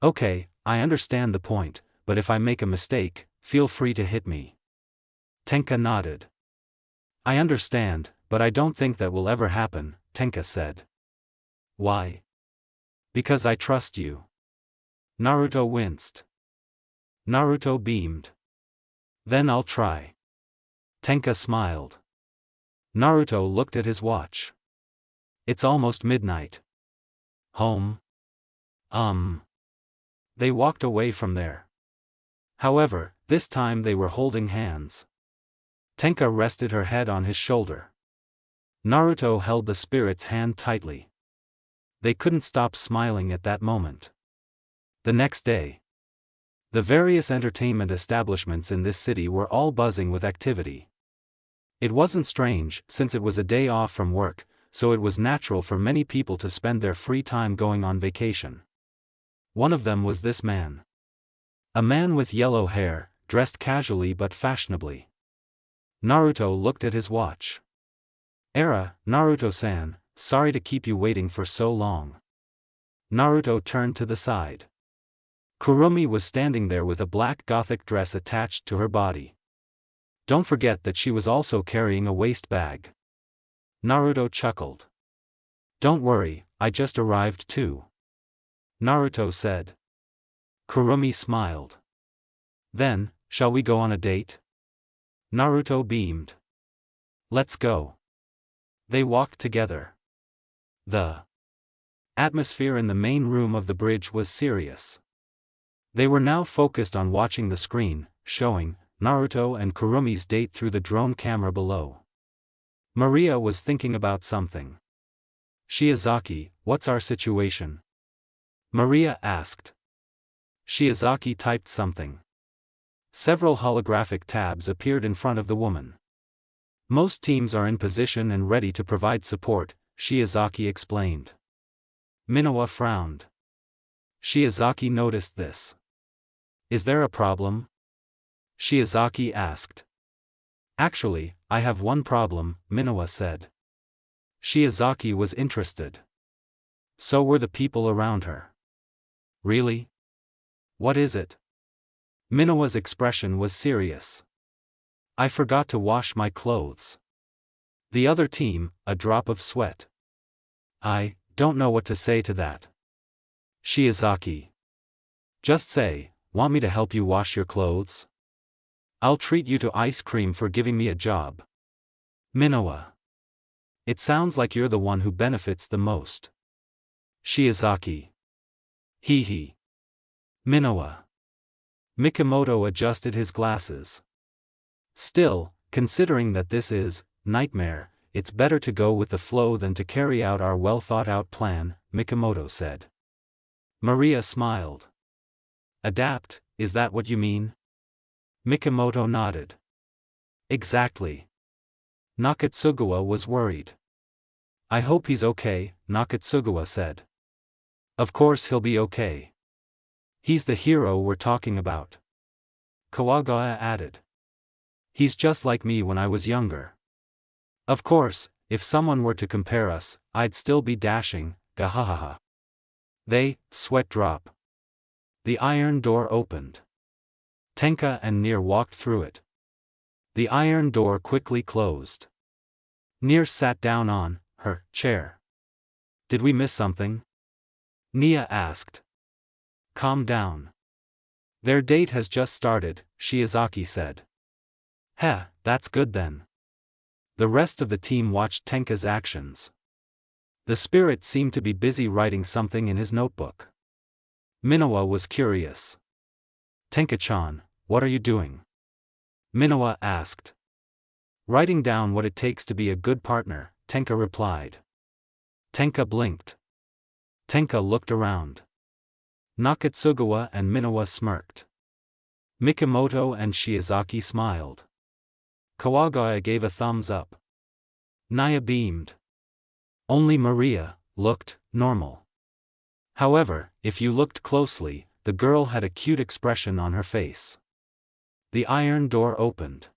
Okay, I understand the point, but if I make a mistake, feel free to hit me. Tenka nodded. I understand, but I don't think that will ever happen, Tenka said. Why? Because I trust you. Naruto winced. Naruto beamed. Then I'll try. Tenka smiled. Naruto looked at his watch. It's almost midnight. Home? They walked away from there. However, this time they were holding hands. Tenka rested her head on his shoulder. Naruto held the spirit's hand tightly. They couldn't stop smiling at that moment. The next day, the various entertainment establishments in this city were all buzzing with activity. It wasn't strange, since it was a day off from work, so it was natural for many people to spend their free time going on vacation. One of them was this man. A man with yellow hair, dressed casually but fashionably. Naruto looked at his watch. Naruto-san, sorry to keep you waiting for so long. Naruto turned to the side. Kurumi was standing there with a black gothic dress attached to her body. Don't forget that she was also carrying a waist bag. Naruto chuckled. Don't worry, I just arrived too. Naruto said. Kurumi smiled. Then, shall we go on a date? Naruto beamed. Let's go. They walked together. The atmosphere in the main room of the bridge was serious. They were now focused on watching the screen, showing Naruto and Kurumi's date through the drone camera below. Maria was thinking about something. Shiozaki, what's our situation? Maria asked. Shiozaki typed something. Several holographic tabs appeared in front of the woman. Most teams are in position and ready to provide support, Shiozaki explained. Minowa frowned. Shiozaki noticed this. Is there a problem? Shiozaki asked. Actually, I have one problem, Minowa said. Shiozaki was interested. So were the people around her. Really? What is it? Minowa's expression was serious. I forgot to wash my clothes. The other team, a drop of sweat. I don't know what to say to that. Shiozaki. Just say, want me to help you wash your clothes? I'll treat you to ice cream for giving me a job. Minowa. It sounds like you're the one who benefits the most. Shiozaki. Hee hee. Minowa. Mikimoto adjusted his glasses. Still, considering that this is nightmare, it's better to go with the flow than to carry out our well-thought-out plan, Mikimoto said. Maria smiled. Adapt, is that what you mean? Mikimoto nodded. Exactly. Nakatsugawa was worried. I hope he's okay, Nakatsugawa said. Of course he'll be okay. He's the hero we're talking about. Kawagawa added. He's just like me when I was younger. Of course, if someone were to compare us, I'd still be dashing, gahahaha. They, sweat drop. The iron door opened. Tenka and Nier walked through it. The iron door quickly closed. Nier sat down on her chair. Did we miss something? Nia asked. Calm down. Their date has just started, Shiozaki said. Heh, that's good then. The rest of the team watched Tenka's actions. The spirit seemed to be busy writing something in his notebook. Minowa was curious. Tenka-chan, what are you doing? Minowa asked. Writing down what it takes to be a good partner, Tenka replied. Tenka blinked. Tenka looked around. Nakatsugawa and Minowa smirked. Mikimoto and Shiozaki smiled. Kawagawa gave a thumbs up. Nia beamed. Only Maria looked normal. However, if you looked closely, the girl had a cute expression on her face. The iron door opened.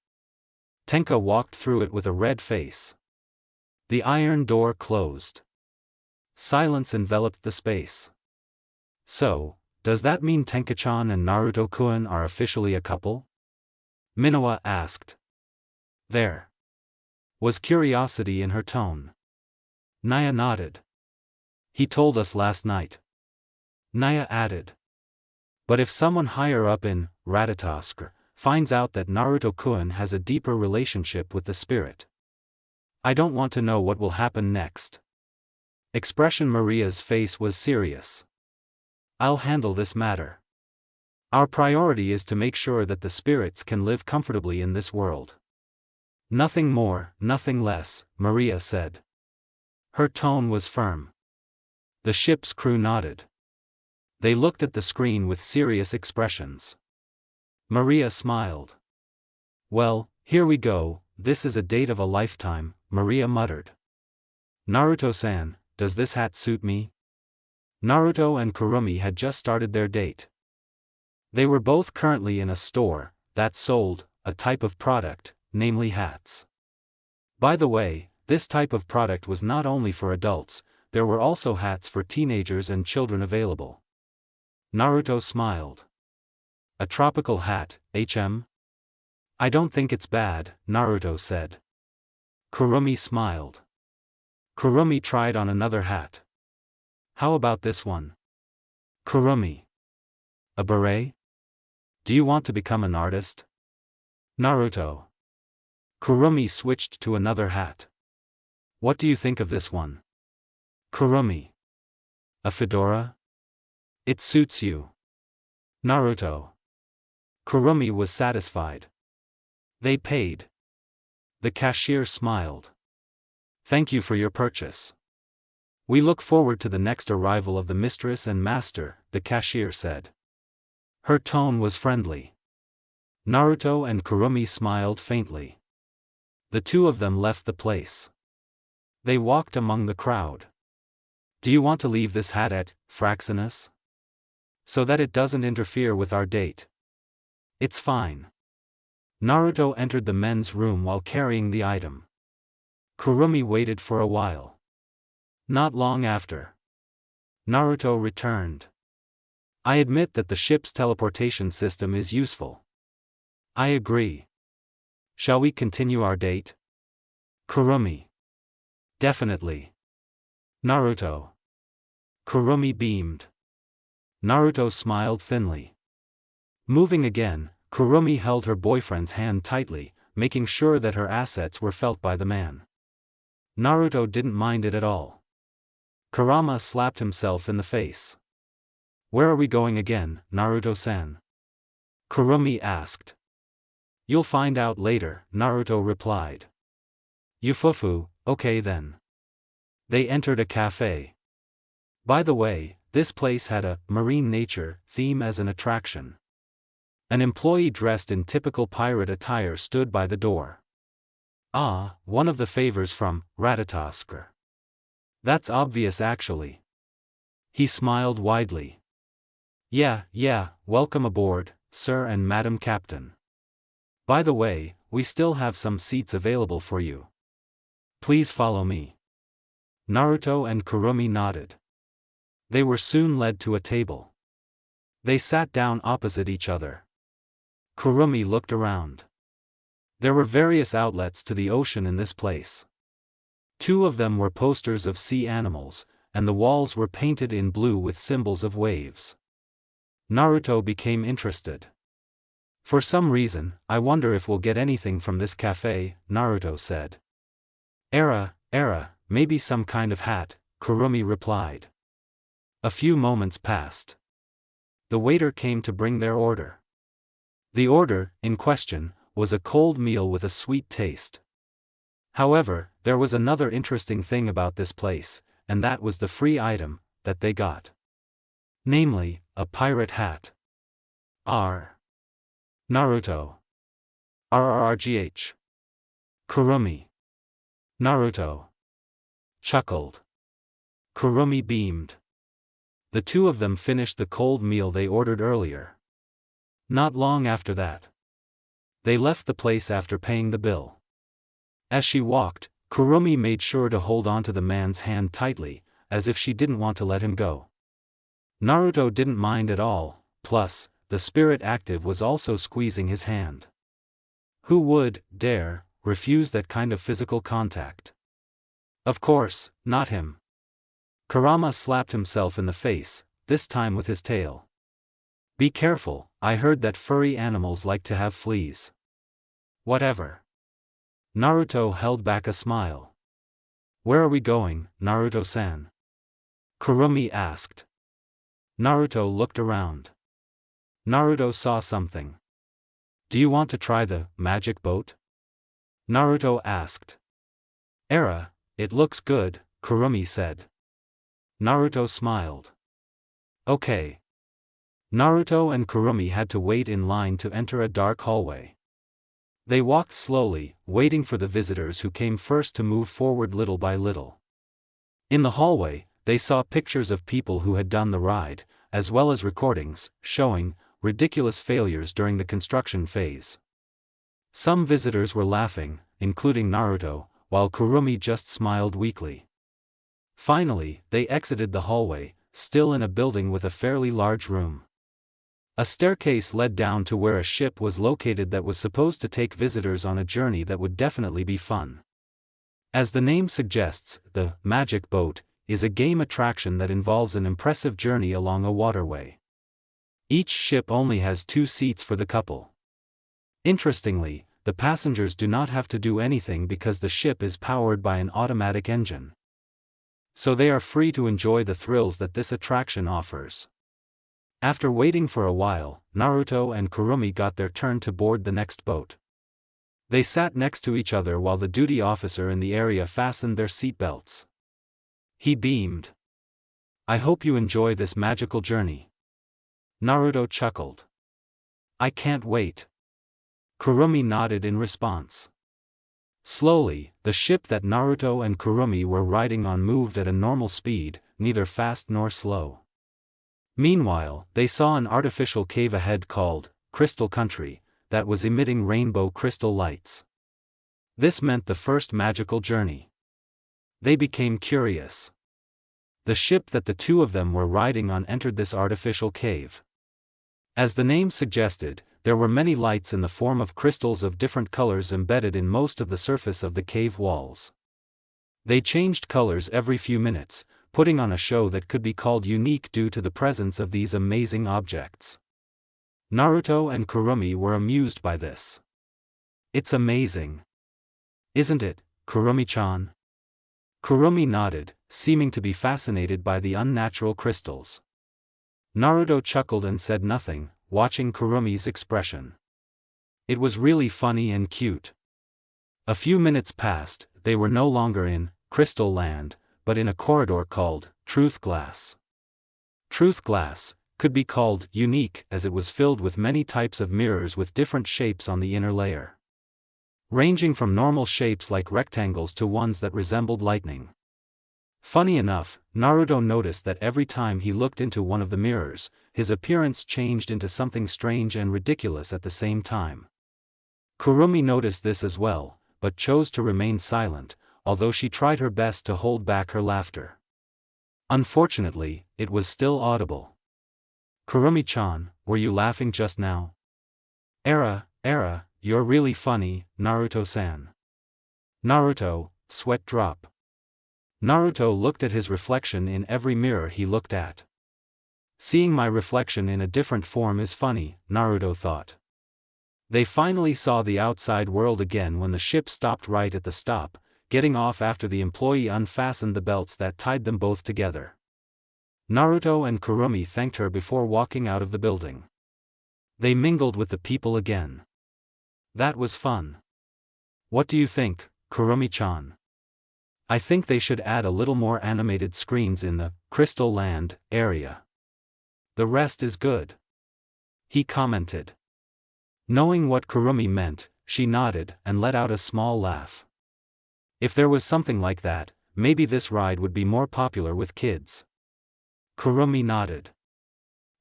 Tenka walked through it with a red face. The iron door closed. Silence enveloped the space. So, does that mean Tenka-chan and Naruto-kun are officially a couple? Minowa asked. There was curiosity in her tone. Nia nodded. He told us last night. Nia added. But if someone higher up in Ratatosk finds out that Naruto-kun has a deeper relationship with the spirit, I don't want to know what will happen next. Expression Maria's face was serious. I'll handle this matter. Our priority is to make sure that the spirits can live comfortably in this world. Nothing more, nothing less, Maria said. Her tone was firm. The ship's crew nodded. They looked at the screen with serious expressions. Maria smiled. Well, here we go, this is a date of a lifetime, Maria muttered. Naruto-san, does this hat suit me? Naruto and Kurumi had just started their date. They were both currently in a store that sold a type of product, namely hats. By the way, this type of product was not only for adults, there were also hats for teenagers and children available. Naruto smiled. A tropical hat, HM? I don't think it's bad, Naruto said. Kurumi smiled. Kurumi tried on another hat. How about this one? Kurumi. A beret? Do you want to become an artist? Naruto. Kurumi switched to another hat. What do you think of this one? Kurumi. A fedora? It suits you. Naruto. Kurumi was satisfied. They paid. The cashier smiled. Thank you for your purchase. We look forward to the next arrival of the mistress and master, the cashier said. Her tone was friendly. Naruto and Kurumi smiled faintly. The two of them left the place. They walked among the crowd. Do you want to leave this hat at Fraxinus? So that it doesn't interfere with our date. It's fine. Naruto entered the men's room while carrying the item. Kurumi waited for a while. Not long after, Naruto returned. I admit that the ship's teleportation system is useful. I agree. Shall we continue our date? Kurumi. Definitely. Naruto. Kurumi beamed. Naruto smiled thinly. Moving again, Kurumi held her boyfriend's hand tightly, making sure that her assets were felt by the man. Naruto didn't mind it at all. Kurama slapped himself in the face. Where are we going again, Naruto-san? Kurumi asked. You'll find out later, Naruto replied. Yufufu, okay then. They entered a cafe. By the way, this place had a marine nature theme as an attraction. An employee dressed in typical pirate attire stood by the door. Ah, one of the favors from Ratatoskr. That's obvious actually. He smiled widely. Yeah, welcome aboard, sir and madam captain. By the way, we still have some seats available for you. Please follow me. Naruto and Kurumi nodded. They were soon led to a table. They sat down opposite each other. Kurumi looked around. There were various outlets to the ocean in this place. Two of them were posters of sea animals, and the walls were painted in blue with symbols of waves. Naruto became interested. For some reason, I wonder if we'll get anything from this cafe, Naruto said. Era, maybe some kind of hat, Kurumi replied. A few moments passed. The waiter came to bring their order. The order, in question, was a cold meal with a sweet taste. However, there was another interesting thing about this place, and that was the free item that they got. Namely, a pirate hat. Naruto. RRRGH. Kurumi. Naruto chuckled. Kurumi beamed. The two of them finished the cold meal they ordered earlier. Not long after that, they left the place after paying the bill. As she walked, Kurumi made sure to hold onto the man's hand tightly, as if she didn't want to let him go. Naruto didn't mind at all, plus, the spirit active was also squeezing his hand. Who would dare refuse that kind of physical contact? Of course, not him. Kurama slapped himself in the face, this time with his tail. Be careful, I heard that furry animals like to have fleas. Whatever. Naruto held back a smile. Where are we going, Naruto-san? Kurumi asked. Naruto looked around. Naruto saw something. Do you want to try the magic boat? Naruto asked. It looks good, Kurumi said. Naruto smiled. Okay. Naruto and Kurumi had to wait in line to enter a dark hallway. They walked slowly, waiting for the visitors who came first to move forward little by little. In the hallway, they saw pictures of people who had done the ride, as well as recordings, showing ridiculous failures during the construction phase. Some visitors were laughing, including Naruto, while Kurumi just smiled weakly. Finally, they exited the hallway, still in a building with a fairly large room. A staircase led down to where a ship was located that was supposed to take visitors on a journey that would definitely be fun. As the name suggests, the magic boat is a game attraction that involves an impressive journey along a waterway. Each ship only has 2 seats for the couple. Interestingly, the passengers do not have to do anything because the ship is powered by an automatic engine. So they are free to enjoy the thrills that this attraction offers. After waiting for a while, Naruto and Kurumi got their turn to board the next boat. They sat next to each other while the duty officer in the area fastened their seat belts. He beamed. I hope you enjoy this magical journey. Naruto chuckled. I can't wait. Kurumi nodded in response. Slowly, the ship that Naruto and Kurumi were riding on moved at a normal speed, neither fast nor slow. Meanwhile, they saw an artificial cave ahead called Crystal Country, that was emitting rainbow crystal lights. This meant the first magical journey. They became curious. The ship that the two of them were riding on entered this artificial cave. As the name suggested, there were many lights in the form of crystals of different colors embedded in most of the surface of the cave walls. They changed colors every few minutes, putting on a show that could be called unique due to the presence of these amazing objects. Naruto and Kurumi were amused by this. It's amazing. Isn't it, Kurumi-chan? Kurumi nodded, seeming to be fascinated by the unnatural crystals. Naruto chuckled and said nothing, watching Kurumi's expression. It was really funny and cute. A few minutes passed, they were no longer in Crystal Land, but in a corridor called Truth Glass. Truth Glass could be called unique as it was filled with many types of mirrors with different shapes on the inner layer. Ranging from normal shapes like rectangles to ones that resembled lightning. Funny enough, Naruto noticed that every time he looked into one of the mirrors, his appearance changed into something strange and ridiculous at the same time. Kurumi noticed this as well, but chose to remain silent, although she tried her best to hold back her laughter. Unfortunately, it was still audible. Kurumi-chan, were you laughing just now? Era, you're really funny, Naruto-san. Naruto, sweat drop. Naruto looked at his reflection in every mirror he looked at. Seeing my reflection in a different form is funny, Naruto thought. They finally saw the outside world again when the ship stopped right at the stop, getting off after the employee unfastened the belts that tied them both together. Naruto and Kurumi thanked her before walking out of the building. They mingled with the people again. That was fun. What do you think, Kurumi-chan? I think they should add a little more animated screens in the Crystal Land area. The rest is good. He commented. Knowing what Kurumi meant, she nodded and let out a small laugh. If there was something like that, maybe this ride would be more popular with kids. Kurumi nodded.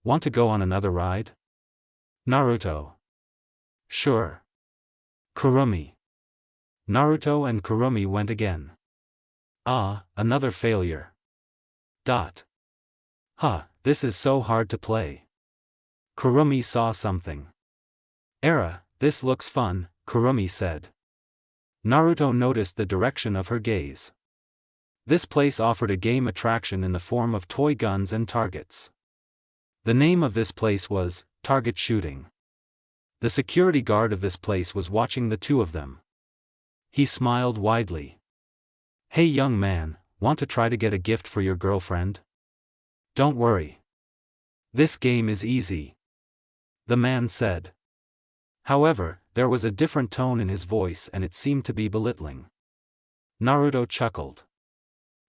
Want to go on another ride? Naruto. Sure. Kurumi. Naruto and Kurumi went again. Ah, another failure. This is so hard to play. Kurumi saw something. This looks fun, Kurumi said. Naruto noticed the direction of her gaze. This place offered a game attraction in the form of toy guns and targets. The name of this place was Target Shooting. The security guard of this place was watching the two of them. He smiled widely. Hey young man, want to try to get a gift for your girlfriend? Don't worry. This game is easy. The man said. However, there was a different tone in his voice and it seemed to be belittling. Naruto chuckled.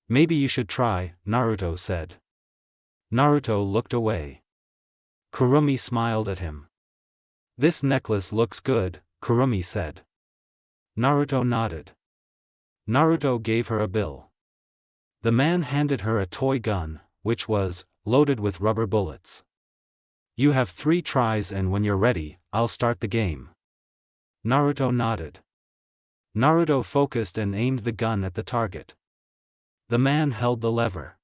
Maybe you should try, Naruto said. Naruto looked away. Kurumi smiled at him. This necklace looks good, Kurumi said. Naruto nodded. Naruto gave her a bill. The man handed her a toy gun, which was loaded with rubber bullets. You have 3 tries and when you're ready, I'll start the game. Naruto nodded. Naruto focused and aimed the gun at the target. The man held the lever.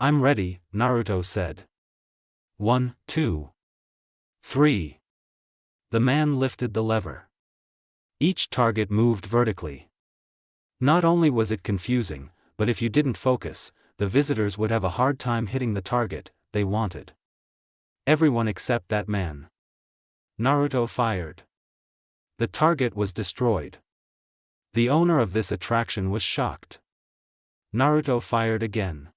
I'm ready, Naruto said. 1, 2, 3. The man lifted the lever. Each target moved vertically. Not only was it confusing, but if you didn't focus, the visitors would have a hard time hitting the target they wanted. Everyone except that man. Naruto fired. The target was destroyed. The owner of this attraction was shocked. Naruto fired again.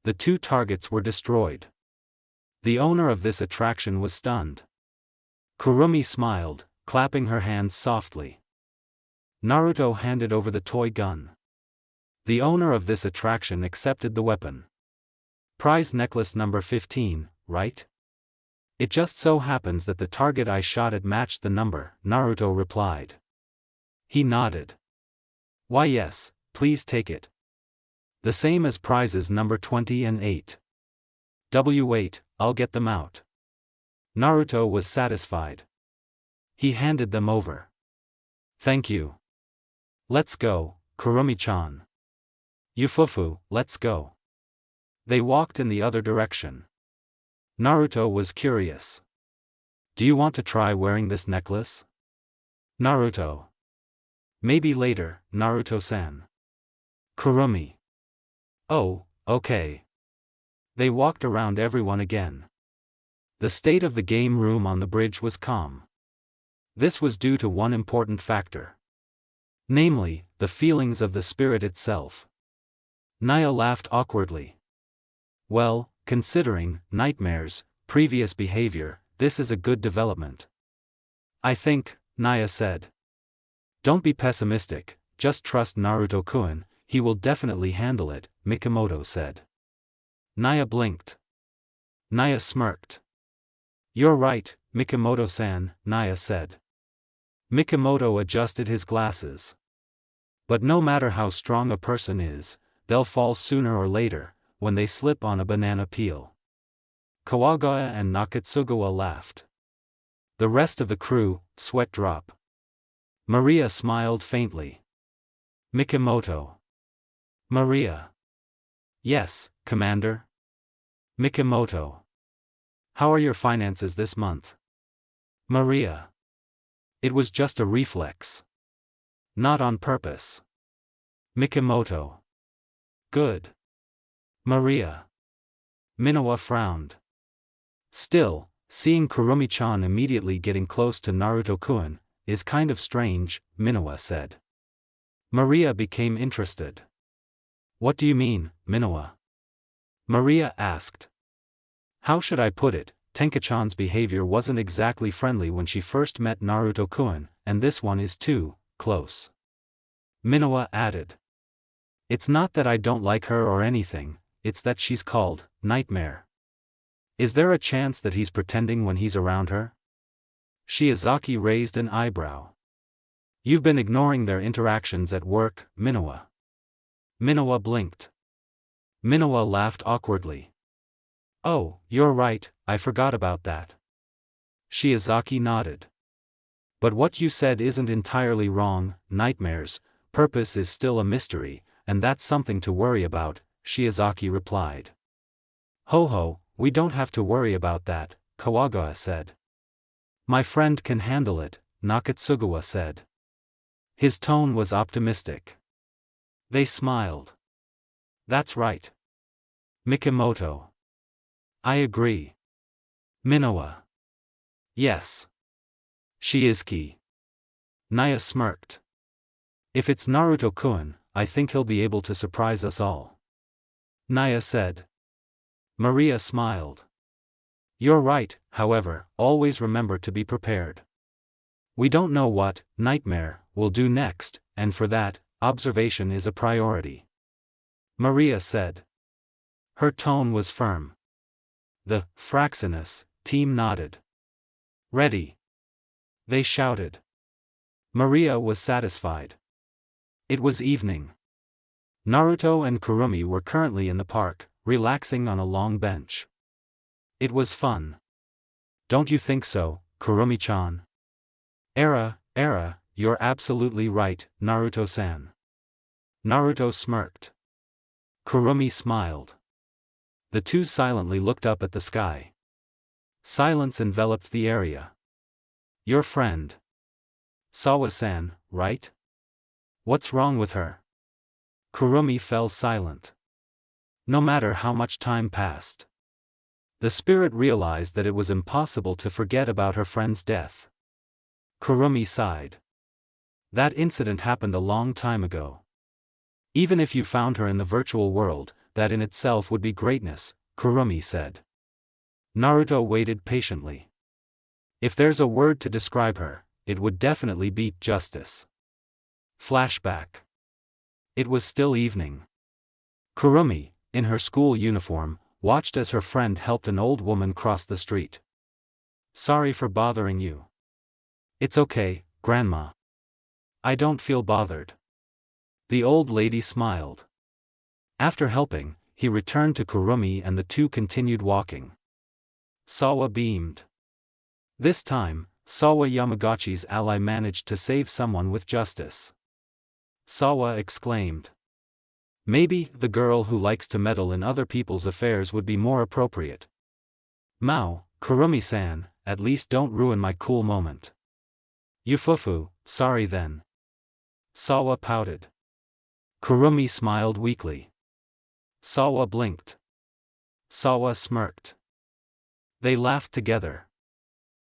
The 2 targets were destroyed. The owner of this attraction was stunned. Kurumi smiled, clapping her hands softly. Naruto handed over the toy gun. The owner of this attraction accepted the weapon. Prize necklace number 15, right? It just so happens that the target I shot at matched the number, Naruto replied. He nodded. Why yes, please take it. The same as prizes number 20 and 8. Wait, I'll get them out. Naruto was satisfied. He handed them over. Thank you. Let's go, Kurumi-chan. Yufufu, let's go. They walked in the other direction. Naruto was curious. Do you want to try wearing this necklace? Naruto. Maybe later, Naruto-san. Kurumi. Oh, okay. They walked around everyone again. The state of the game room on the bridge was calm. This was due to one important factor. Namely, the feelings of the spirit itself. Nia laughed awkwardly. Well, considering Nightmare's previous behavior, this is a good development. I think, Nia said. Don't be pessimistic, just trust Naruto-kun, he will definitely handle it, Mikimoto said. Nia blinked. Nia smirked. You're right, Mikimoto-san, Nia said. Mikimoto adjusted his glasses. But no matter how strong a person is, they'll fall sooner or later, when they slip on a banana peel. Kawagawa and Nakatsugawa laughed. The rest of the crew, sweat drop. Maria smiled faintly. Mikimoto. Maria. Yes, Commander. Mikimoto. How are your finances this month? Maria. It was just a reflex. Not on purpose. Mikimoto. Good. Maria. Minowa frowned. Still, seeing Kurumi-chan immediately getting close to Naruto-kun is kind of strange, Minowa said. Maria became interested. What do you mean, Minowa? Maria asked. How should I put it, Tenka-chan's behavior wasn't exactly friendly when she first met Naruto-kun, and this one is too close. Minowa added. It's not that I don't like her or anything, it's that she's called Nightmare. Is there a chance that he's pretending when he's around her? Shiozaki raised an eyebrow. You've been ignoring their interactions at work, Minowa. Minowa blinked. Minowa laughed awkwardly. Oh, you're right, I forgot about that. Shiozaki nodded. But what you said isn't entirely wrong, Nightmare's purpose is still a mystery, and that's something to worry about, Shiozaki replied. Ho ho, we don't have to worry about that, Kawagawa said. My friend can handle it, Nakatsugawa said. His tone was optimistic. They smiled. That's right. Mikimoto. I agree. Minowa. Yes. Shiizaki. Nia smirked. If it's Naruto-kun, I think he'll be able to surprise us all. Nia said. Maria smiled. You're right, however, always remember to be prepared. We don't know what Nightmare will do next, and for that, observation is a priority. Maria said. Her tone was firm. The Fraxinus team nodded. Ready. They shouted. Maria was satisfied. It was evening. Naruto and Kurumi were currently in the park, relaxing on a long bench. It was fun. Don't you think so, Kurumi-chan? Era, you're absolutely right, Naruto-san. Naruto smirked. Kurumi smiled. The two silently looked up at the sky. Silence enveloped the area. Your friend. Sawa-san, right? What's wrong with her? Kurumi fell silent. No matter how much time passed. The spirit realized that it was impossible to forget about her friend's death. Kurumi sighed. That incident happened a long time ago. Even if you found her in the virtual world, that in itself would be greatness, Kurumi said. Naruto waited patiently. If there's a word to describe her, it would definitely be justice. Flashback. It was still evening. Kurumi, in her school uniform, watched as her friend helped an old woman cross the street. Sorry for bothering you. It's okay, Grandma. I don't feel bothered. The old lady smiled. After helping, he returned to Kurumi and the two continued walking. Sawa beamed. This time, Sawa Yamagata's ally managed to save someone with justice. Sawa exclaimed. Maybe the girl who likes to meddle in other people's affairs would be more appropriate. Mao, Kurumi-san, at least don't ruin my cool moment. Yufufu, sorry then. Sawa pouted. Kurumi smiled weakly. Sawa blinked. Sawa smirked. They laughed together.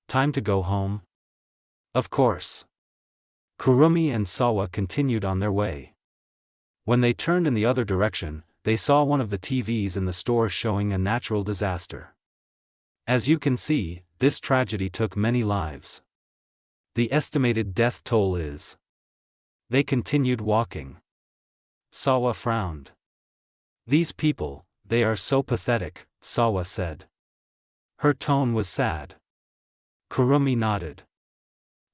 Time to go home? Of course. Kurumi and Sawa continued on their way. When they turned in the other direction, they saw one of the TVs in the store showing a natural disaster. As you can see, this tragedy took many lives. The estimated death toll is. They continued walking. Sawa frowned. These people, they are so pathetic, Sawa said. Her tone was sad. Kurumi nodded.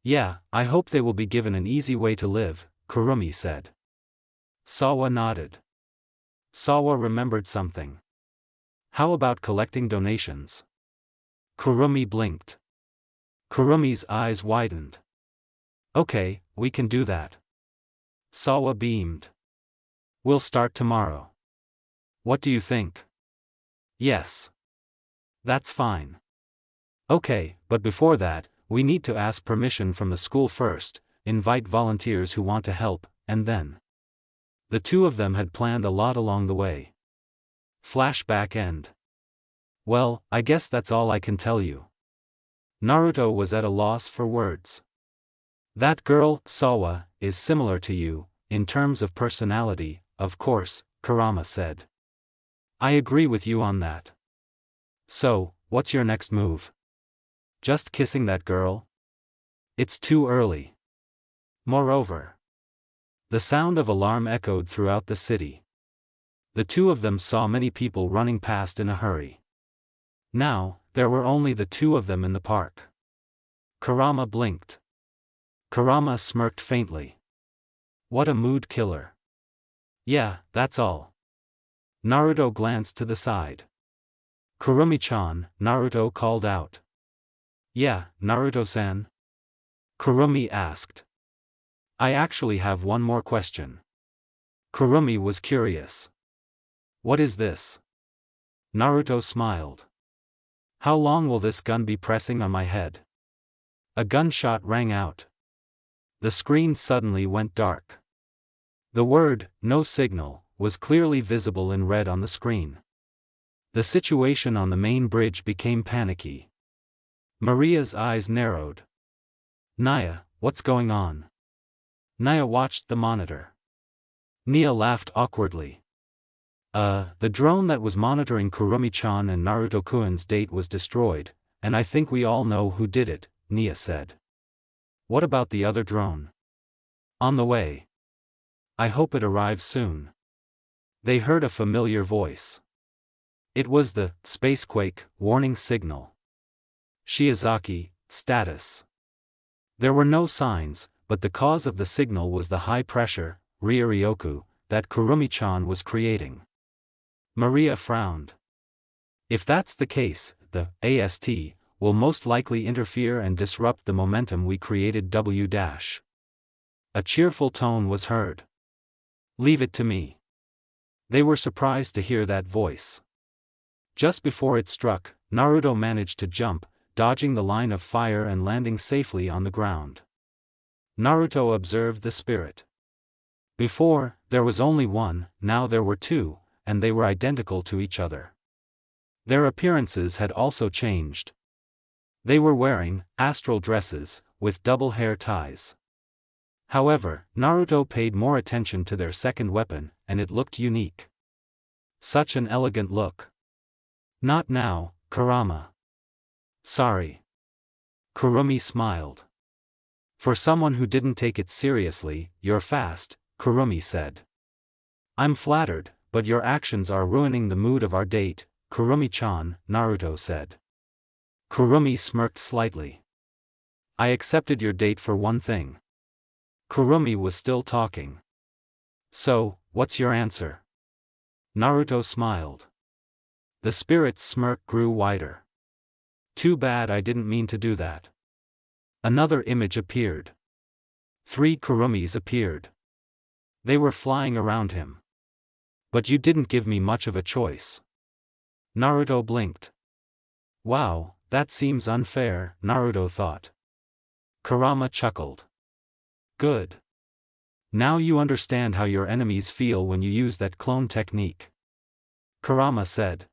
Yeah, I hope they will be given an easy way to live, Kurumi said. Sawa nodded. Sawa remembered something. How about collecting donations? Kurumi blinked. Kurumi's eyes widened. Okay, we can do that. Sawa beamed. We'll start tomorrow. What do you think? Yes. That's fine. Okay, but before that, we need to ask permission from the school first, invite volunteers who want to help, and then. The two of them had planned a lot along the way. Flashback end. Well, I guess that's all I can tell you. Naruto was at a loss for words. That girl, Sawa, is similar to you, in terms of personality, of course, Kurama said. I agree with you on that. So, what's your next move? Just kissing that girl? It's too early. Moreover, the sound of alarm echoed throughout the city. The two of them saw many people running past in a hurry. Now, there were only the two of them in the park. Kurama blinked. Kurama smirked faintly. What a mood killer. Yeah, that's all. Naruto glanced to the side. Kurumi-chan, Naruto called out. Yeah, Naruto-san? Kurumi asked. I actually have one more question. Kurumi was curious. What is this? Naruto smiled. How long will this gun be pressing on my head? A gunshot rang out. The screen suddenly went dark. The word, no signal, was clearly visible in red on the screen. The situation on the main bridge became panicky. Maria's eyes narrowed. Nia, what's going on? Nia watched the monitor. Nia laughed awkwardly. The drone that was monitoring Kurumi-chan and Naruto-kun's date was destroyed, and I think we all know who did it, Nia said. What about the other drone? On the way. I hope it arrives soon. They heard a familiar voice. It was the spacequake warning signal. Shiozaki, status. There were no signs, but the cause of the signal was the high pressure, Ryuryoku, that Kurumi-chan was creating. Maria frowned. If that's the case, the AST will most likely interfere and disrupt the momentum we created. A cheerful tone was heard. Leave it to me. They were surprised to hear that voice. Just before it struck, Naruto managed to jump, dodging the line of fire and landing safely on the ground. Naruto observed the spirit. Before, there was only one, now there were two, and they were identical to each other. Their appearances had also changed. They were wearing astral dresses, with double hair ties. However, Naruto paid more attention to their second weapon, and it looked unique. Such an elegant look. Not now, Kurama. Sorry. Kurumi smiled. For someone who didn't take it seriously, you're fast, Kurumi said. I'm flattered, but your actions are ruining the mood of our date, Kurumi-chan, Naruto said. Kurumi smirked slightly. I accepted your date for one thing. Kurumi was still talking. So, what's your answer? Naruto smiled. The spirit's smirk grew wider. Too bad I didn't mean to do that. Another image appeared. 3 Kurumis appeared. They were flying around him. But you didn't give me much of a choice. Naruto blinked. Wow, that seems unfair, Naruto thought. Kurama chuckled. Good. Now you understand how your enemies feel when you use that clone technique. Kurama said.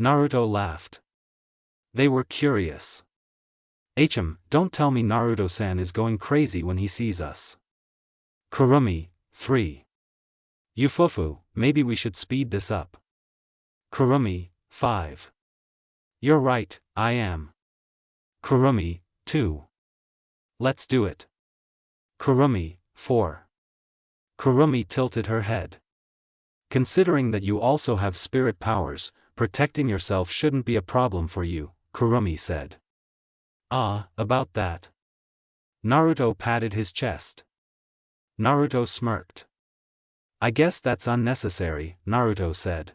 Naruto laughed. They were curious. Don't tell me Naruto-san is going crazy when he sees us. Kurumi, 3. Yufufu, maybe we should speed this up. Kurumi, 5. You're right, I am. Kurumi, 2. Let's do it. Kurumi, 4. Kurumi tilted her head. Considering that you also have spirit powers, protecting yourself shouldn't be a problem for you, Kurumi said. About that. Naruto patted his chest. Naruto smirked. I guess that's unnecessary, Naruto said.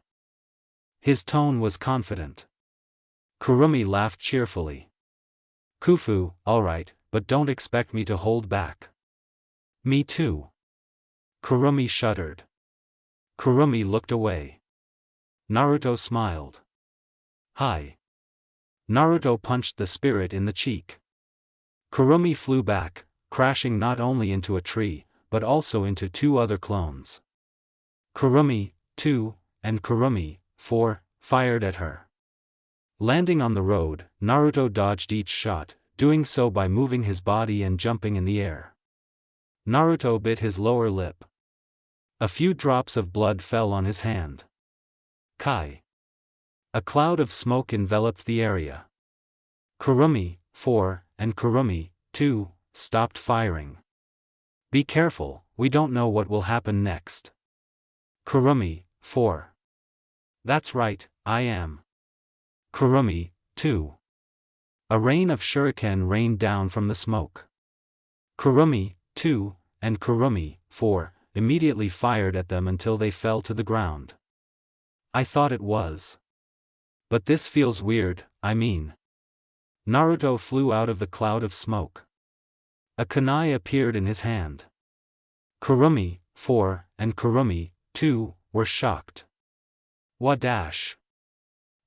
His tone was confident. Kurumi laughed cheerfully. Kufu, alright, but don't expect me to hold back. Me too. Kurumi shuddered. Kurumi looked away. Naruto smiled. Hi. Naruto punched the spirit in the cheek. Kurumi flew back, crashing not only into a tree, but also into 2 other clones. Kurumi, 2, and Kurumi, 4, fired at her. Landing on the road, Naruto dodged each shot, doing so by moving his body and jumping in the air. Naruto bit his lower lip. A few drops of blood fell on his hand. Kai. A cloud of smoke enveloped the area. Kurumi, 4, and Kurumi, 2, stopped firing. Be careful, we don't know what will happen next. Kurumi, 4. That's right, I am. Kurumi, 2. A rain of shuriken rained down from the smoke. Kurumi, 2, and Kurumi, 4, immediately fired at them until they fell to the ground. I thought it was. But this feels weird, I mean. Naruto flew out of the cloud of smoke. A kunai appeared in his hand. Kurumi, 4, and Kurumi, 2, were shocked. Wadash.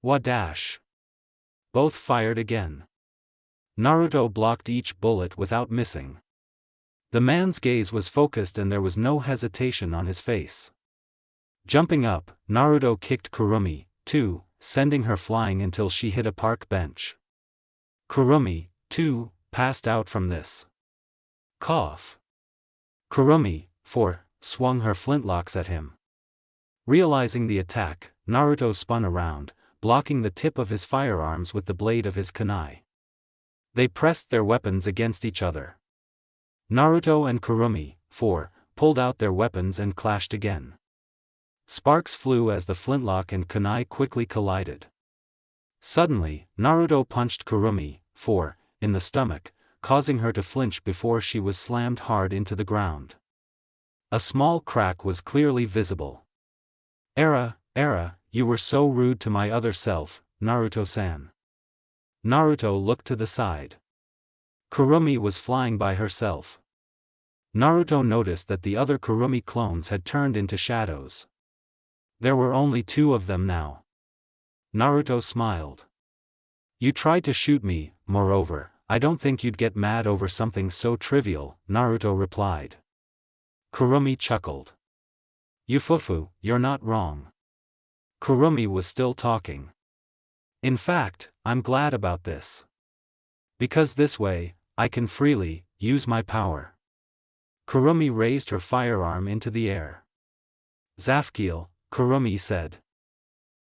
Wadash. Both fired again. Naruto blocked each bullet without missing. The man's gaze was focused and there was no hesitation on his face. Jumping up, Naruto kicked Kurumi, 2, sending her flying until she hit a park bench. Kurumi, 2, passed out from this. Cough. Kurumi, 4, swung her flintlocks at him. Realizing the attack, Naruto spun around, blocking the tip of his firearms with the blade of his kunai. They pressed their weapons against each other. Naruto and Kurumi, 4, pulled out their weapons and clashed again. Sparks flew as the flintlock and kunai quickly collided. Suddenly, Naruto punched Kurumi, 4, in the stomach, causing her to flinch before she was slammed hard into the ground. A small crack was clearly visible. Era, you were so rude to my other self, Naruto-san. Naruto looked to the side. Kurumi was flying by herself. Naruto noticed that the other Kurumi clones had turned into shadows. There were only 2 of them now. Naruto smiled. You tried to shoot me, moreover, I don't think you'd get mad over something so trivial, Naruto replied. Kurumi chuckled. Yufufu, you're not wrong. Kurumi was still talking. In fact, I'm glad about this. Because this way, I can freely use my power. Kurumi raised her firearm into the air. Zafkiel, Kurumi said.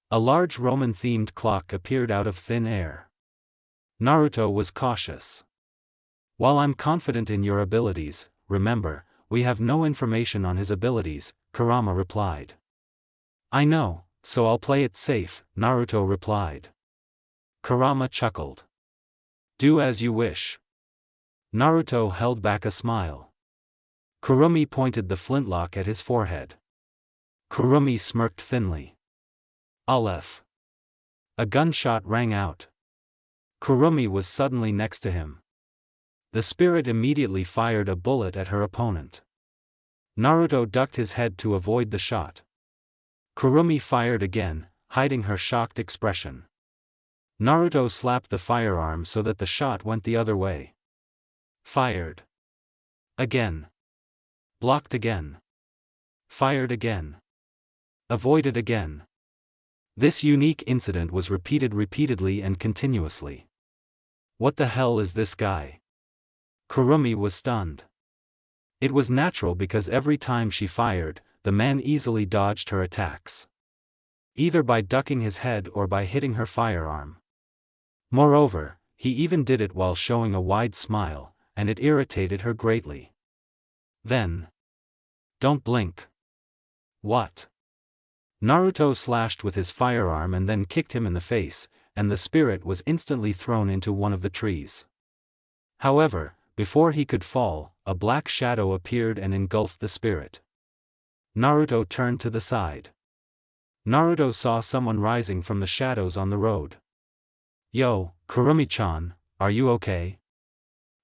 A large Roman-themed clock appeared out of thin air. Naruto was cautious. While I'm confident in your abilities, remember, we have no information on his abilities, Kurama replied. I know, so I'll play it safe, Naruto replied. Kurama chuckled. Do as you wish. Naruto held back a smile. Kurumi pointed the flintlock at his forehead. Kurumi smirked thinly. Aleph. A gunshot rang out. Kurumi was suddenly next to him. The spirit immediately fired a bullet at her opponent. Naruto ducked his head to avoid the shot. Kurumi fired again, hiding her shocked expression. Naruto slapped the firearm so that the shot went the other way. Fired. Again. Blocked again. Fired again. Avoided again. This unique incident was repeated repeatedly and continuously. What the hell is this guy? Kurumi was stunned. It was natural because every time she fired, the man easily dodged her attacks. Either by ducking his head or by hitting her firearm. Moreover, he even did it while showing a wide smile, and it irritated her greatly. Then. Don't blink. What? Naruto slashed with his firearm and then kicked him in the face, and the spirit was instantly thrown into one of the trees. However, before he could fall, a black shadow appeared and engulfed the spirit. Naruto turned to the side. Naruto saw someone rising from the shadows on the road. Yo, Kurumi-chan, are you okay?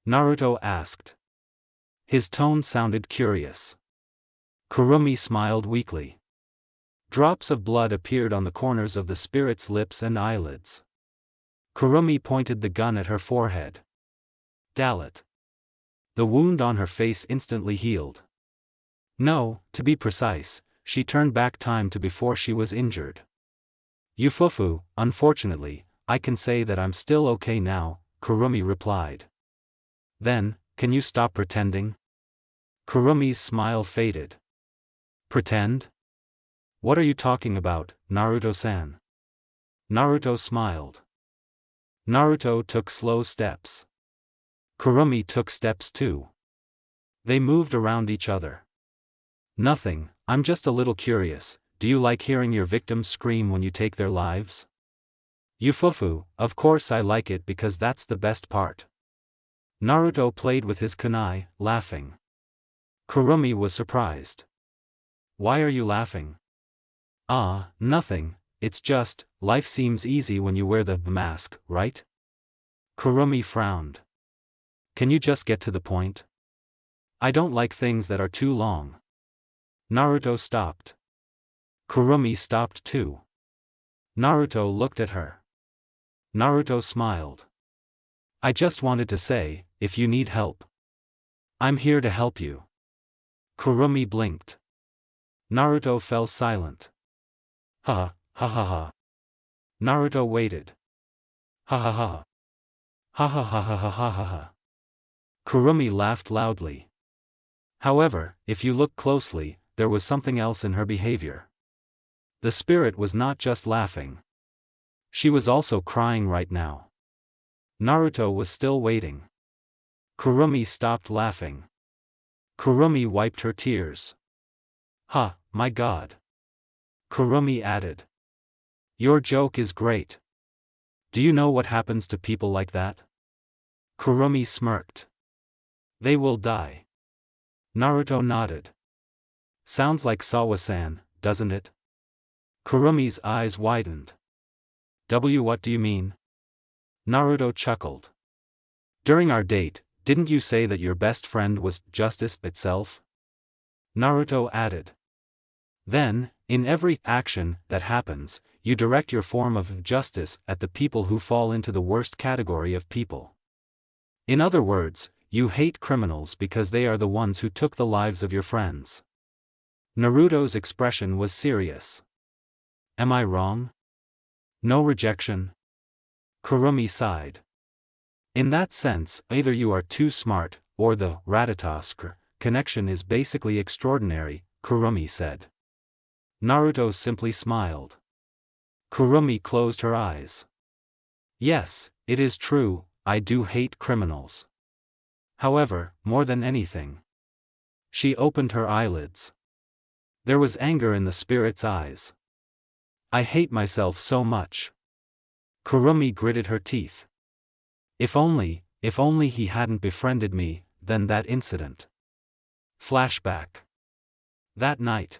Naruto asked. His tone sounded curious. Kurumi smiled weakly. Drops of blood appeared on the corners of the spirit's lips and eyelids. Kurumi pointed the gun at her forehead. Dalit. The wound on her face instantly healed. No, to be precise, she turned back time to before she was injured. Yufufu, unfortunately, I can say that I'm still okay now, Kurumi replied. Then, can you stop pretending? Kurumi's smile faded. Pretend? What are you talking about, Naruto-san? Naruto smiled. Naruto took slow steps. Kurumi took steps too. They moved around each other. Nothing, I'm just a little curious, do you like hearing your victims scream when you take their lives? Yufufu, of course I like it because that's the best part. Naruto played with his kunai, laughing. Kurumi was surprised. Why are you laughing? Ah, nothing, it's just, life seems easy when you wear the mask, right? Kurumi frowned. Can you just get to the point? I don't like things that are too long. Naruto stopped. Kurumi stopped too. Naruto looked at her. Naruto smiled. I just wanted to say, if you need help. I'm here to help you. Kurumi blinked. Naruto fell silent. Ha ha ha ha. Naruto waited. Ha ha ha. Ha ha ha ha ha ha ha ha. Kurumi laughed loudly. However, if you look closely, there was something else in her behavior. The spirit was not just laughing. She was also crying right now. Naruto was still waiting. Kurumi stopped laughing. Kurumi wiped her tears. Ha, my god. Kurumi added. Your joke is great. Do you know what happens to people like that? Kurumi smirked. They will die. Naruto nodded. Sounds like Sawa-san, doesn't it? Kurumi's eyes widened. What do you mean? Naruto chuckled. During our date, didn't you say that your best friend was justice itself? Naruto added. Then, in every action that happens, you direct your form of justice at the people who fall into the worst category of people. In other words, you hate criminals because they are the ones who took the lives of your friends. Naruto's expression was serious. Am I wrong? No rejection? Kurumi sighed. In that sense, either you are too smart, or the Ratatosk connection is basically extraordinary, Kurumi said. Naruto simply smiled. Kurumi closed her eyes. Yes, it is true, I do hate criminals. However, more than anything. She opened her eyelids. There was anger in the spirit's eyes. I hate myself so much. Kurumi gritted her teeth. If only he hadn't befriended me, then that incident. Flashback. That night,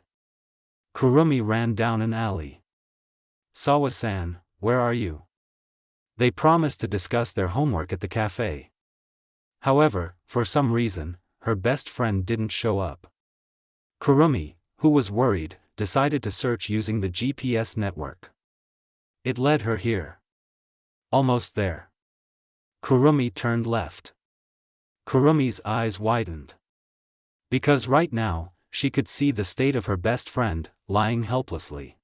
Kurumi ran down an alley. Sawa-san, where are you? They promised to discuss their homework at the cafe. However, for some reason, her best friend didn't show up. Kurumi, who was worried, decided to search using the GPS network. It led her here. Almost there. Kurumi turned left. Kurumi's eyes widened. Because right now, she could see the state of her best friend, lying helplessly.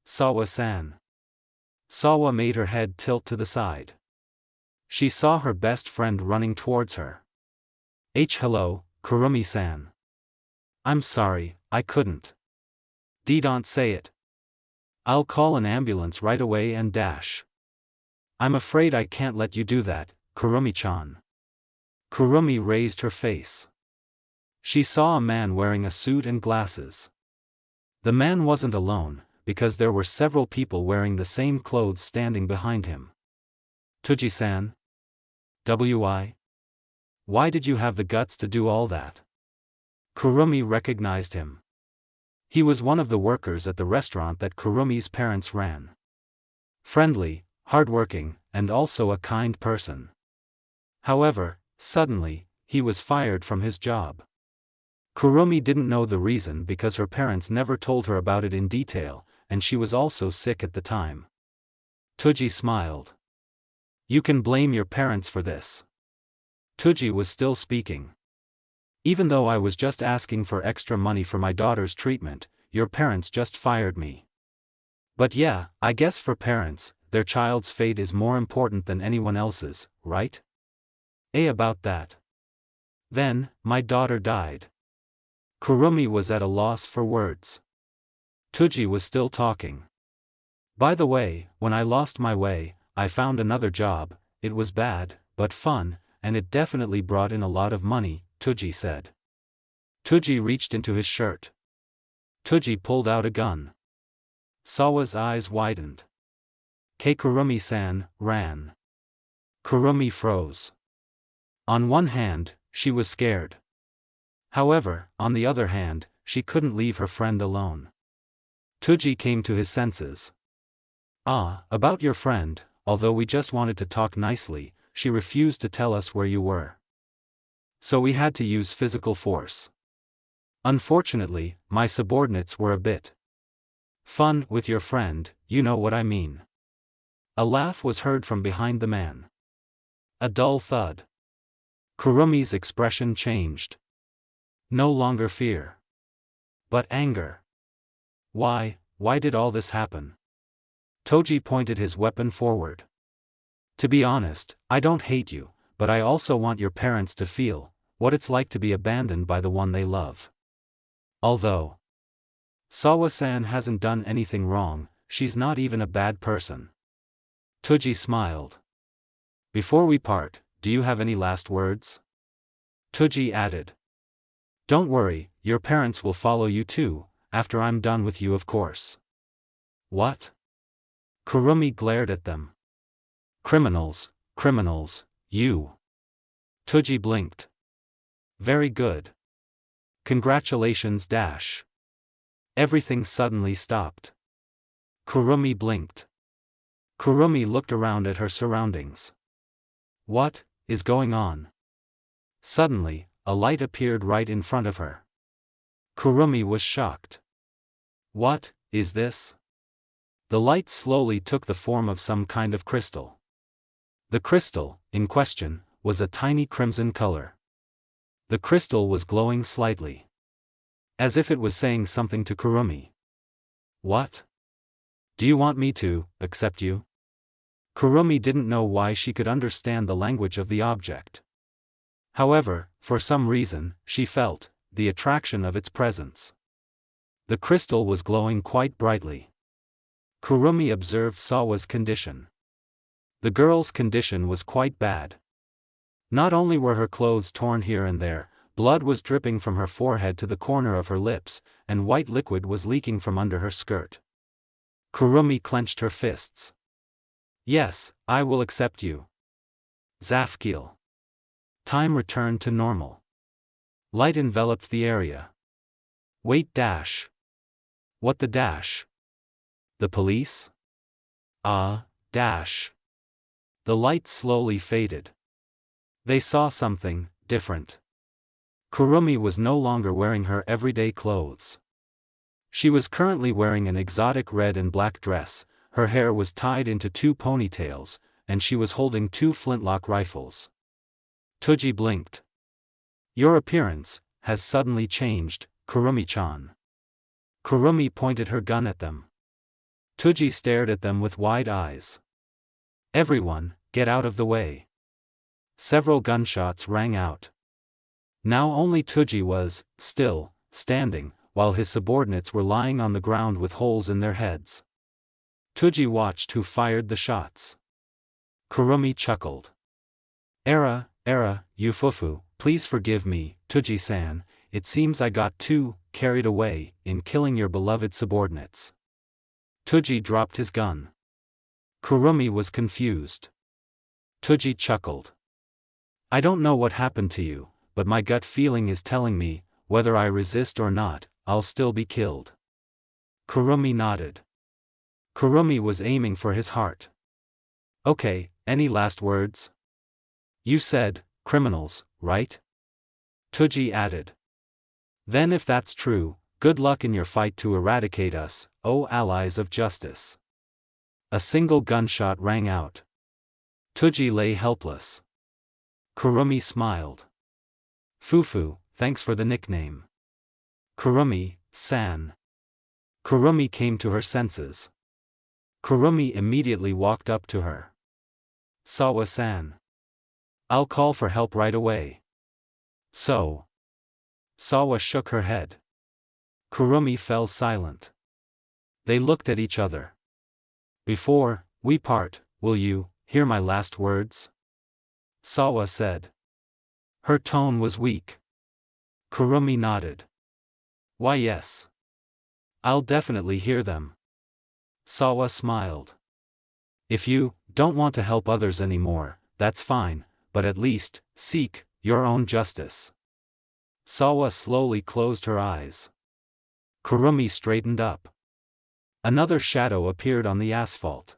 Sawa-san. Sawa made her head tilt to the side. She saw her best friend running towards her. Hello, Kurumi-san. I'm sorry, I couldn't. Don't say it. I'll call an ambulance right away and dash. I'm afraid I can't let you do that, Kurumi-chan. Kurumi raised her face. She saw a man wearing a suit and glasses. The man wasn't alone, because there were several people wearing the same clothes standing behind him. Tuji-san? Why did you have the guts to do all that? Kurumi recognized him. He was one of the workers at the restaurant that Kurumi's parents ran. Friendly, hardworking, and also a kind person. However, suddenly, he was fired from his job. Kurumi didn't know the reason because her parents never told her about it in detail, and she was also sick at the time. Tuji smiled. You can blame your parents for this. Tuji was still speaking. Even though I was just asking for extra money for my daughter's treatment, your parents just fired me. But yeah, I guess for parents, their child's fate is more important than anyone else's, right? About that. Then, my daughter died. Kurumi was at a loss for words. Tuji was still talking. By the way, when I lost my way, I found another job. It was bad, but fun, and it definitely brought in a lot of money, Tuji said. Tuji reached into his shirt. Tuji pulled out a gun. Sawa's eyes widened. Kurumi-san ran. Kurumi froze. On one hand, she was scared. However, on the other hand, she couldn't leave her friend alone. Tuji came to his senses. About your friend, although we just wanted to talk nicely, she refused to tell us where you were. So we had to use physical force. Unfortunately, my subordinates were a bit fun with your friend, you know what I mean. A laugh was heard from behind the man. A dull thud. Kurumi's expression changed. No longer fear. But anger. Why did all this happen? Toji pointed his weapon forward. To be honest, I don't hate you, but I also want your parents to feel what it's like to be abandoned by the one they love. Although Sawa-san hasn't done anything wrong, she's not even a bad person. Tuji smiled. Before we part, do you have any last words? Tuji added. Don't worry, your parents will follow you too, after I'm done with you of course. What? Kurumi glared at them. Criminals, you. Tuji blinked. Very good. Congratulations dash. Everything suddenly stopped. Kurumi blinked. Kurumi looked around at her surroundings. What is going on? Suddenly, a light appeared right in front of her. Kurumi was shocked. What is this? The light slowly took the form of some kind of crystal. The crystal, in question, was a tiny crimson color. The crystal was glowing slightly. As if it was saying something to Kurumi. What? Do you want me to accept you? Kurumi didn't know why she could understand the language of the object. However, for some reason, she felt the attraction of its presence. The crystal was glowing quite brightly. Kurumi observed Sawa's condition. The girl's condition was quite bad. Not only were her clothes torn here and there, blood was dripping from her forehead to the corner of her lips, and white liquid was leaking from under her skirt. Kurumi clenched her fists. Yes, I will accept you. Zafkiel. Time returned to normal. Light enveloped the area. Wait dash. What the dash? The police? Dash. The light slowly faded. They saw something different. Kurumi was no longer wearing her everyday clothes. She was currently wearing an exotic red and black dress, her hair was tied into 2 ponytails, and she was holding 2 flintlock rifles. Tuji blinked. Your appearance has suddenly changed, Kurumi-chan. Kurumi pointed her gun at them. Tuji stared at them with wide eyes. Everyone, get out of the way. Several gunshots rang out. Now only Tuji was, still, standing, while his subordinates were lying on the ground with holes in their heads. Tuji watched who fired the shots. Kurumi chuckled. Era, Yufufu, please forgive me, Tuji-san, it seems I got too carried away in killing your beloved subordinates. Tuji dropped his gun. Kurumi was confused. Tuji chuckled. I don't know what happened to you, but my gut feeling is telling me, whether I resist or not, I'll still be killed. Kurumi nodded. Kurumi was aiming for his heart. Okay, any last words? You said, criminals, right? Tuji added. Then if that's true, good luck in your fight to eradicate us, O allies of justice. A single gunshot rang out. Tuji lay helpless. Kurumi smiled. Fufu, thanks for the nickname. Kurumi-san. Kurumi came to her senses. Kurumi immediately walked up to her. Sawa-san. I'll call for help right away. So. Sawa shook her head. Kurumi fell silent. They looked at each other. Before we part, will you hear my last words? Sawa said. Her tone was weak. Kurumi nodded. Why yes. I'll definitely hear them. Sawa smiled. If you don't want to help others anymore, that's fine, but at least seek your own justice. Sawa slowly closed her eyes. Kurumi straightened up. Another shadow appeared on the asphalt.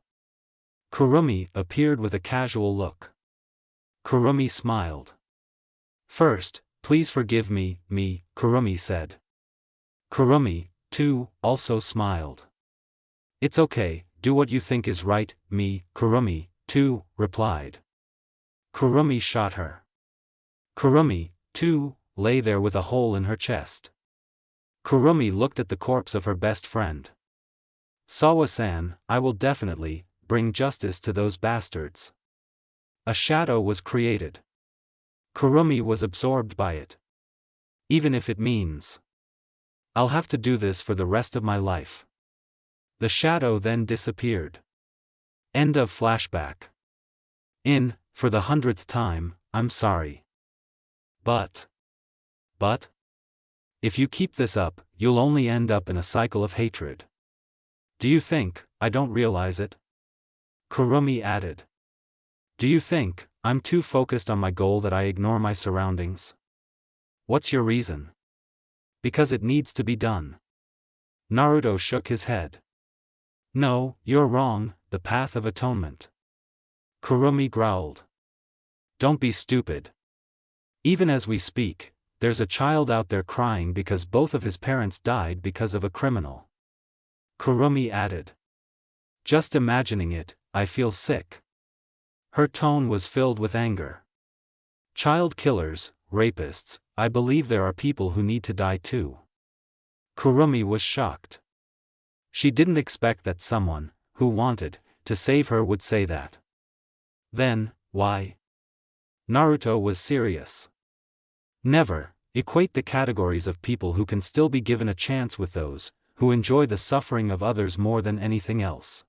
Kurumi appeared with a casual look. Kurumi smiled. First, please forgive me, Kurumi said. Kurumi, too, also smiled. It's okay, do what you think is right, Kurumi, too, replied. Kurumi shot her. Kurumi, too, lay there with a hole in her chest. Kurumi looked at the corpse of her best friend. Sawa-san, I will definitely bring justice to those bastards. A shadow was created. Kurumi was absorbed by it. Even if it means I'll have to do this for the rest of my life. The shadow then disappeared. End of flashback. For the 100th time, I'm sorry. But, if you keep this up, you'll only end up in a cycle of hatred. Do you think I don't realize it? Kurumi added. Do you think I'm too focused on my goal that I ignore my surroundings? What's your reason? Because it needs to be done. Naruto shook his head. No, you're wrong, the path of atonement. Kurumi growled. Don't be stupid. Even as we speak, there's a child out there crying because both of his parents died because of a criminal. Kurumi added. Just imagining it, I feel sick. Her tone was filled with anger. Child killers, rapists, I believe there are people who need to die too. Kurumi was shocked. She didn't expect that someone, who wanted to save her would say that. Then, why? Naruto was serious. Never equate the categories of people who can still be given a chance with those who enjoy the suffering of others more than anything else.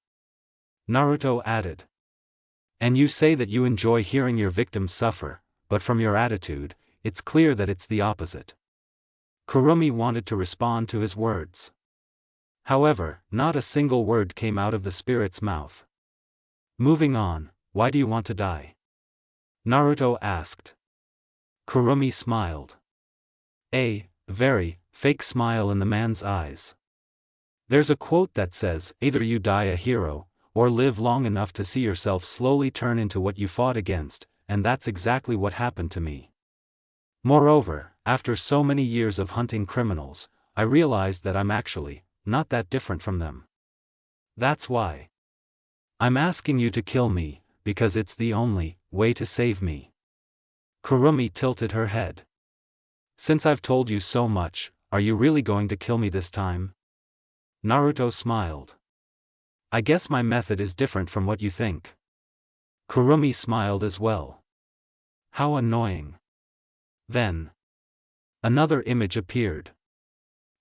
Naruto added. And you say that you enjoy hearing your victims suffer, but from your attitude, it's clear that it's the opposite. Kurumi wanted to respond to his words. However, not a single word came out of the spirit's mouth. Moving on, why do you want to die? Naruto asked. Kurumi smiled. A very fake smile in the man's eyes. There's a quote that says, either you die a hero, or live long enough to see yourself slowly turn into what you fought against, and that's exactly what happened to me. Moreover, after so many years of hunting criminals, I realized that I'm actually not that different from them. That's why I'm asking you to kill me, because it's the only way to save me. Kurumi tilted her head. Since I've told you so much, are you really going to kill me this time? Naruto smiled. I guess my method is different from what you think. Kurumi smiled as well. How annoying. Then another image appeared.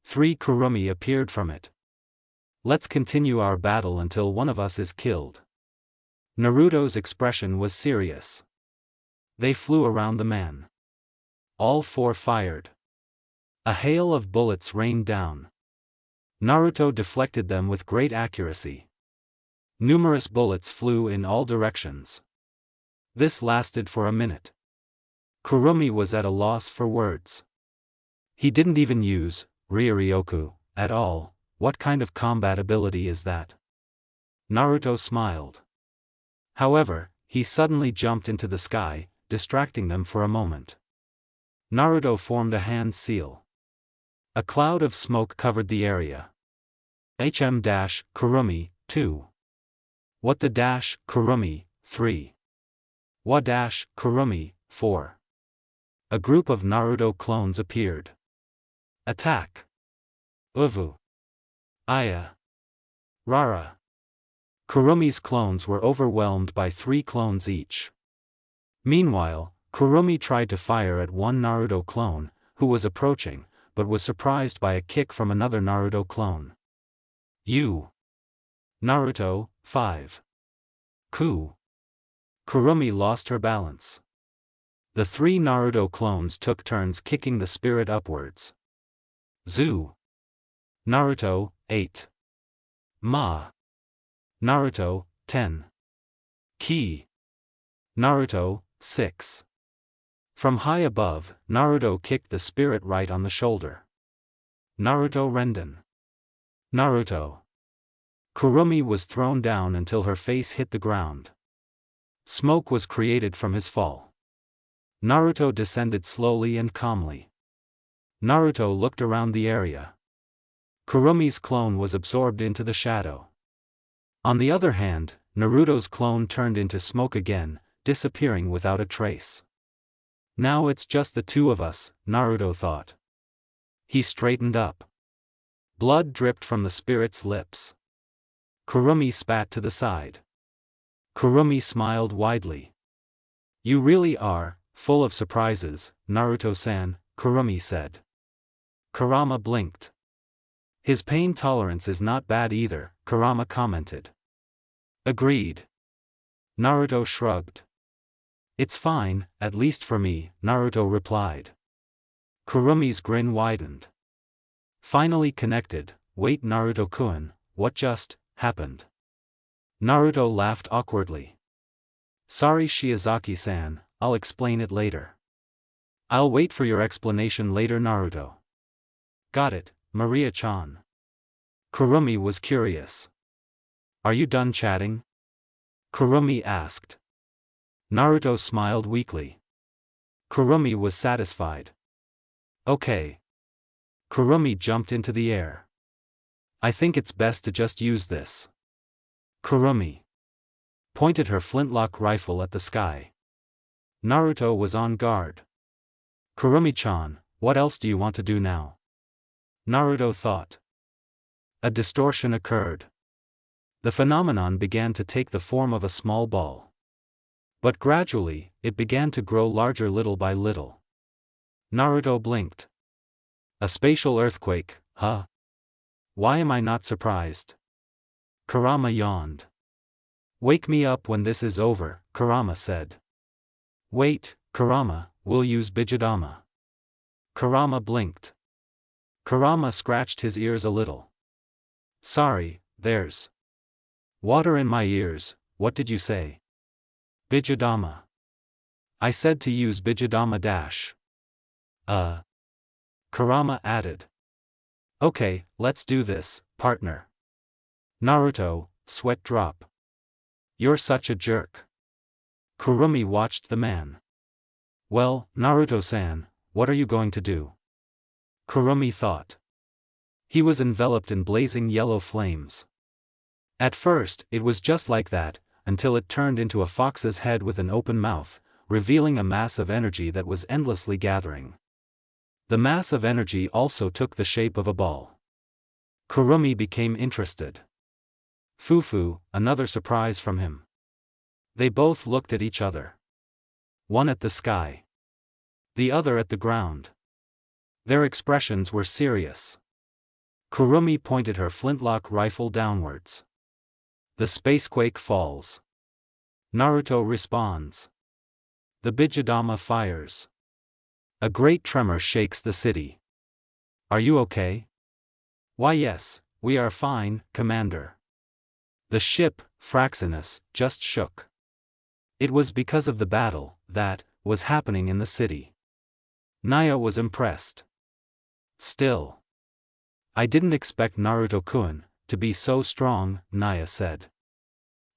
3 Kurumi appeared from it. Let's continue our battle until one of us is killed. Naruto's expression was serious. They flew around the man. All 4 fired. A hail of bullets rained down. Naruto deflected them with great accuracy. Numerous bullets flew in all directions. This lasted for a minute. Kurumi was at a loss for words. He didn't even use Ryoryoku at all. What kind of combat ability is that? Naruto smiled. However, he suddenly jumped into the sky, distracting them for a moment. Naruto formed a hand seal. A cloud of smoke covered the area. Kurumi, 2. What the Kurumi, 3. Wa Kurumi, 4. A group of Naruto clones appeared. Attack! Uvu. Aya. Rara. Kurumi's clones were overwhelmed by 3 clones each. Meanwhile, Kurumi tried to fire at one Naruto clone, who was approaching, but was surprised by a kick from another Naruto clone. You. Naruto, 5. Ku. Kurumi lost her balance. The 3 Naruto clones took turns kicking the spirit upwards. Zu. Naruto, 8. Ma. Naruto, 10. Ki. Naruto, 6. From high above, Naruto kicked the spirit right on the shoulder. Naruto Renden. Naruto. Kurumi was thrown down until her face hit the ground. Smoke was created from his fall. Naruto descended slowly and calmly. Naruto looked around the area. Kurumi's clone was absorbed into the shadow. On the other hand, Naruto's clone turned into smoke again, disappearing without a trace. Now it's just the 2 of us, Naruto thought. He straightened up. Blood dripped from the spirit's lips. Kurumi spat to the side. Kurumi smiled widely. You really are full of surprises, Naruto-san, Kurumi said. Kurama blinked. His pain tolerance is not bad either, Kurama commented. Agreed. Naruto shrugged. It's fine, at least for me, Naruto replied. Kurumi's grin widened. Finally connected. Wait, Naruto-kun, what just happened? Naruto laughed awkwardly. Sorry Shiozaki-san, I'll explain it later. I'll wait for your explanation later, Naruto. Got it, Maria-chan. Kurumi was curious. Are you done chatting? Kurumi asked. Naruto smiled weakly. Kurumi was satisfied. Okay. Kurumi jumped into the air. I think it's best to just use this. Kurumi pointed her flintlock rifle at the sky. Naruto was on guard. Kurumi-chan, what else do you want to do now? Naruto thought. A distortion occurred. The phenomenon began to take the form of a small ball. But gradually, it began to grow larger little by little. Naruto blinked. A spatial earthquake, huh? Why am I not surprised? Kurama yawned. Wake me up when this is over, Kurama said. Wait, Kurama, we'll use Bijidama. Kurama blinked. Kurama scratched his ears a little. Sorry, there's water in my ears, what did you say? Bijidama. I said to use Bijidama dash. Kurama added. Okay, let's do this, partner. Naruto, sweat drop. You're such a jerk. Kurumi watched the man. Well, Naruto-san, what are you going to do? Kurumi thought. He was enveloped in blazing yellow flames. At first, it was just like that, until it turned into a fox's head with an open mouth, revealing a mass of energy that was endlessly gathering. The mass of energy also took the shape of a ball. Kurumi became interested. Fufu, another surprise from him. They both looked at each other. One at the sky. The other at the ground. Their expressions were serious. Kurumi pointed her flintlock rifle downwards. The spacequake falls. Naruto responds. The Bijidama fires. A great tremor shakes the city. Are you okay? Why yes, we are fine, Commander. The ship, Fraxinus, just shook. It was because of the battle that was happening in the city. Nia was impressed. Still. I didn't expect Naruto-kun to be so strong, Nia said.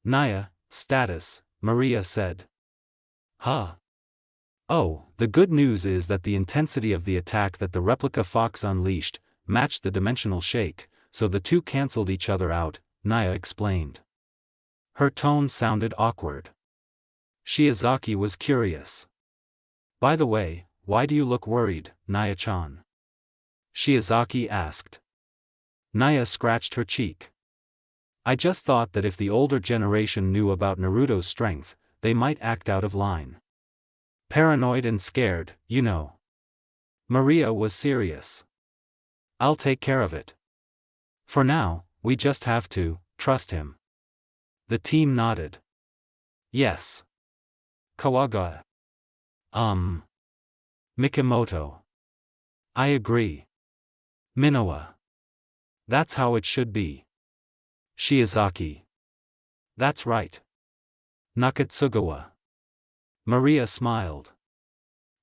Nia, status, Maria said. Huh. Oh, the good news is that the intensity of the attack that the replica fox unleashed matched the dimensional shake, so the two cancelled each other out, Nia explained. Her tone sounded awkward. Shiozaki was curious. By the way, why do you look worried, Nia-chan? Shiozaki asked. Nia scratched her cheek. I just thought that if the older generation knew about Naruto's strength, they might act out of line. Paranoid and scared, you know. Maria was serious. I'll take care of it. For now, we just have to trust him. The team nodded. Yes. Kawaga. Mikimoto. I agree. Minowa. That's how it should be. Shiozaki. That's right. Nakatsugawa. Maria smiled.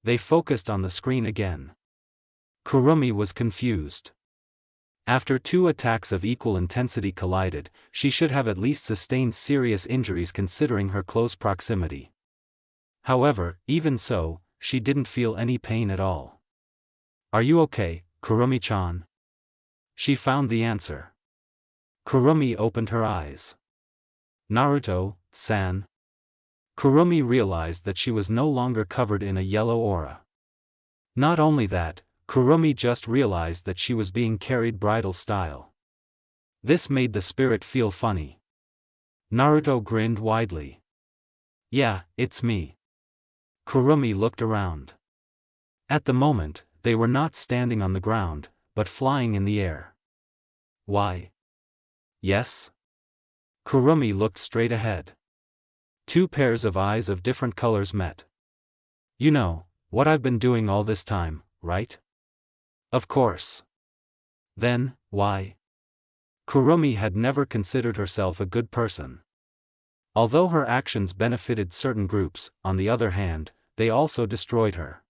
They focused on the screen again. Kurumi was confused. After two attacks of equal intensity collided, she should have at least sustained serious injuries considering her close proximity. However, even so, she didn't feel any pain at all. Are you okay, Kurumi-chan? She found the answer. Kurumi opened her eyes. Naruto-san. Kurumi realized that she was no longer covered in a yellow aura. Not only that, Kurumi just realized that she was being carried bridal style. This made the spirit feel funny. Naruto grinned widely. Yeah, it's me. Kurumi looked around. At the moment, they were not standing on the ground, but flying in the air. Why? Yes? Kurumi looked straight ahead. Two pairs of eyes of different colors met. You know, what I've been doing all this time, right? Of course. Then, why? Kurumi had never considered herself a good person. Although her actions benefited certain groups, on the other hand, they also destroyed her.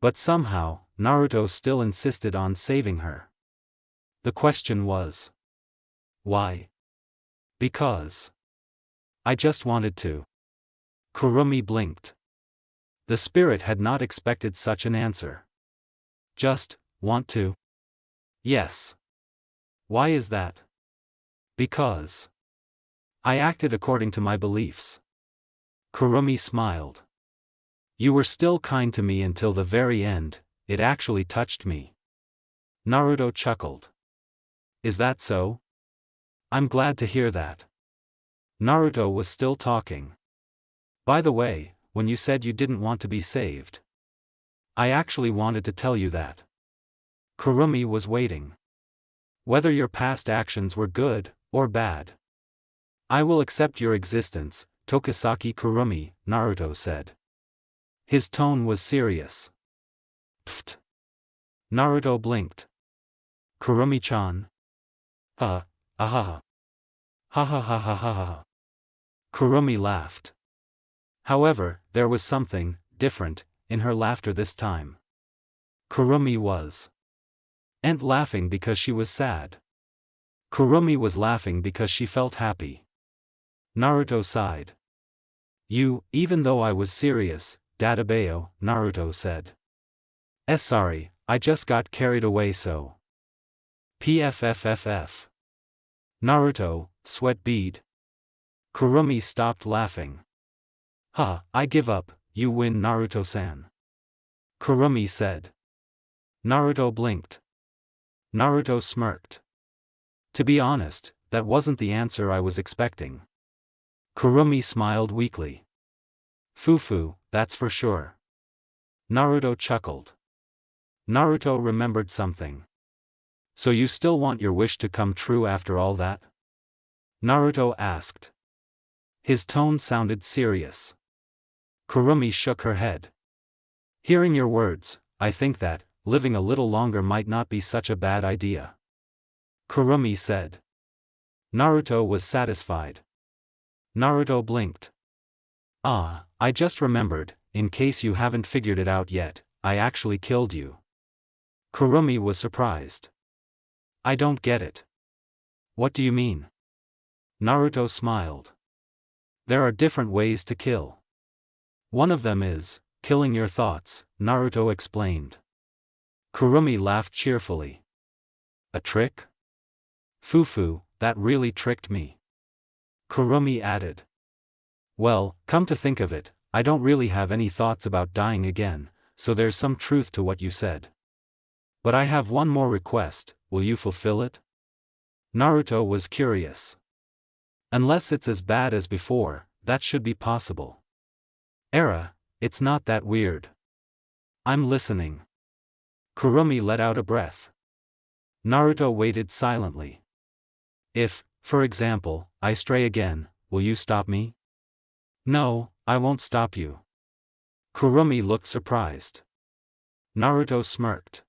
But somehow, Naruto still insisted on saving her. The question was, why? Because. I just wanted to. Kurumi blinked. The spirit had not expected such an answer. Just, want to? Yes. Why is that? Because. I acted according to my beliefs. Kurumi smiled. You were still kind to me until the very end, it actually touched me. Naruto chuckled. Is that so? I'm glad to hear that. Naruto was still talking. By the way, when you said you didn't want to be saved, I actually wanted to tell you that. Kurumi was waiting. Whether your past actions were good or bad, I will accept your existence, Tokisaki Kurumi, Naruto said. His tone was serious. Pfft. Naruto blinked. Kurumi-chan? Ha ha ha ha. Kurumi laughed. However, there was something different in her laughter this time. Kurumi was. And laughing because she was sad. Kurumi was laughing because she felt happy. Naruto sighed. Even though I was serious, Databeo, Naruto said. Sorry, I just got carried away so. PFFFF. Naruto, sweat bead. Kurumi stopped laughing. I give up, you win Naruto-san. Kurumi said. Naruto blinked. Naruto smirked. To be honest, that wasn't the answer I was expecting. Kurumi smiled weakly. Fufu, that's for sure. Naruto chuckled. Naruto remembered something. So you still want your wish to come true after all that? Naruto asked. His tone sounded serious. Kurumi shook her head. Hearing your words, I think that, living a little longer might not be such a bad idea. Kurumi said. Naruto was satisfied. Naruto blinked. I just remembered, in case you haven't figured it out yet, I actually killed you. Kurumi was surprised. I don't get it. What do you mean? Naruto smiled. There are different ways to kill. One of them is killing your thoughts, Naruto explained. Kurumi laughed cheerfully. A trick? Fufu, that really tricked me. Kurumi added. Well, come to think of it, I don't really have any thoughts about dying again, so there's some truth to what you said. But I have one more request, will you fulfill it? Naruto was curious. Unless it's as bad as before, that should be possible. It's not that weird. I'm listening. Kurumi let out a breath. Naruto waited silently. If, for example, I stray again, will you stop me? No, I won't stop you. Kurumi looked surprised. Naruto smirked.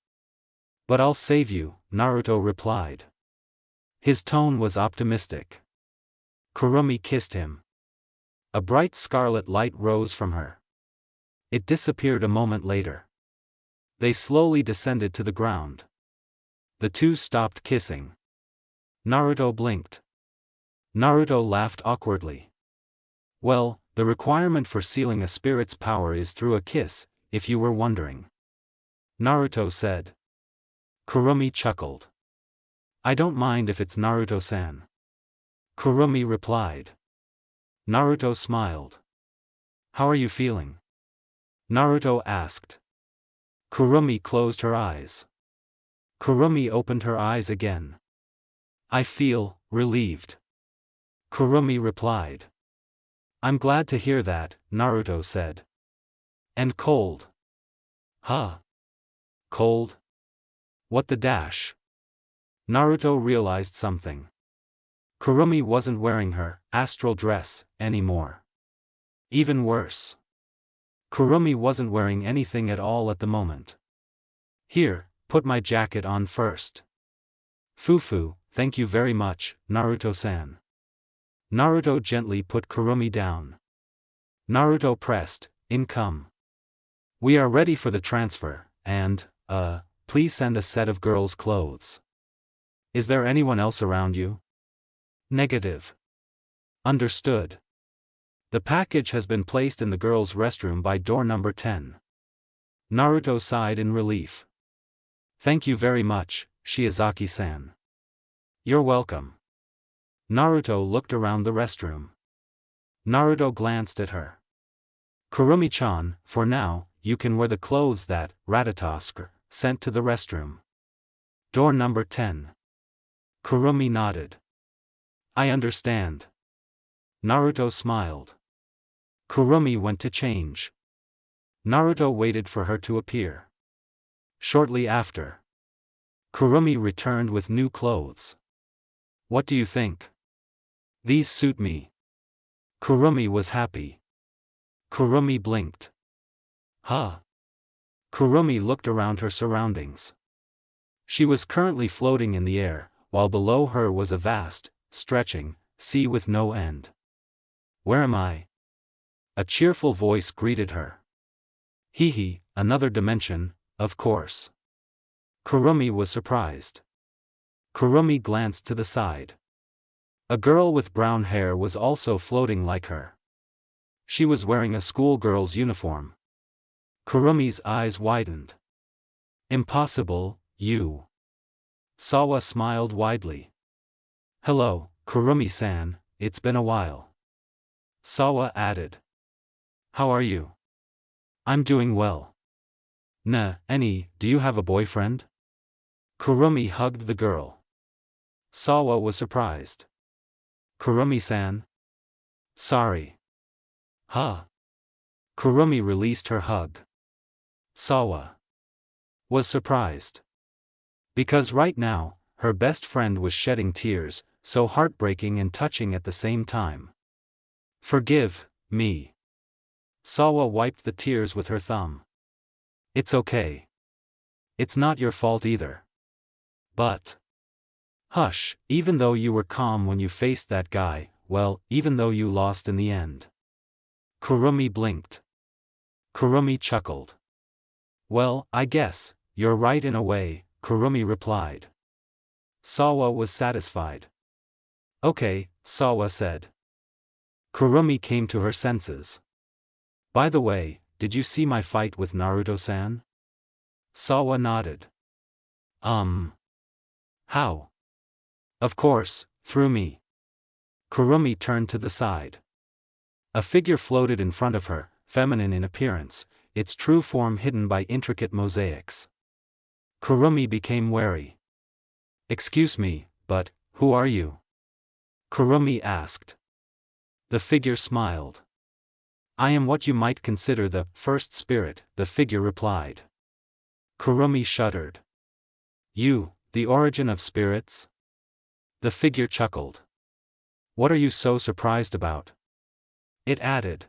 But I'll save you, Naruto replied. His tone was optimistic. Kurumi kissed him. A bright scarlet light rose from her. It disappeared a moment later. They slowly descended to the ground. The two stopped kissing. Naruto blinked. Naruto laughed awkwardly. Well, the requirement for sealing a spirit's power is through a kiss, if you were wondering. Naruto said. Kurumi chuckled. I don't mind if it's Naruto-san. Kurumi replied. Naruto smiled. How are you feeling? Naruto asked. Kurumi closed her eyes. Kurumi opened her eyes again. I feel relieved. Kurumi replied. I'm glad to hear that, Naruto said. And cold. Cold? What the dash? Naruto realized something. Kurumi wasn't wearing her astral dress anymore. Even worse. Kurumi wasn't wearing anything at all at the moment. Here, put my jacket on first. Fufu, thank you very much, Naruto-san. Naruto gently put Kurumi down. Naruto pressed, in come. We are ready for the transfer, and, please send a set of girls' clothes. Is there anyone else around you? Negative. Understood. The package has been placed in the girls' restroom by door number 10. Naruto sighed in relief. Thank you very much, Shiozaki-san. You're welcome. Naruto looked around the restroom. Naruto glanced at her. Kurumi-chan, for now, you can wear the clothes that Ratatosk sent to the restroom. Door number 10. Kurumi nodded. I understand. Naruto smiled. Kurumi went to change. Naruto waited for her to appear. Shortly after, Kurumi returned with new clothes. What do you think? These suit me. Kurumi was happy. Kurumi blinked. Kurumi looked around her surroundings. She was currently floating in the air, while below her was a vast, stretching, sea with no end. Where am I? A cheerful voice greeted her. Hee hee, another dimension, of course. Kurumi was surprised. Kurumi glanced to the side. A girl with brown hair was also floating like her. She was wearing a schoolgirl's uniform. Kurumi's eyes widened. Impossible, you. Sawa smiled widely. Hello, Kurumi-san, it's been a while. Sawa added. How are you? I'm doing well. Do you have a boyfriend? Kurumi hugged the girl. Sawa was surprised. Kurumi-san? Sorry. Huh? Kurumi released her hug. Sawa was surprised. Because right now, her best friend was shedding tears, so heartbreaking and touching at the same time. Forgive me. Sawa wiped the tears with her thumb. It's okay. It's not your fault either. But. Hush, even though you were calm when you faced that guy, well, even though you lost in the end. Kurumi blinked. Kurumi chuckled. Well, I guess, you're right in a way, Kurumi replied. Sawa was satisfied. Okay, Sawa said. Kurumi came to her senses. By the way, did you see my fight with Naruto-san? Sawa nodded. How? Of course, through me. Kurumi turned to the side. A figure floated in front of her, feminine in appearance, its true form hidden by intricate mosaics. Kurumi became wary. Excuse me, but, who are you? Kurumi asked. The figure smiled. I am what you might consider the first spirit, the figure replied. Kurumi shuddered. You, the origin of spirits? The figure chuckled. What are you so surprised about? It added.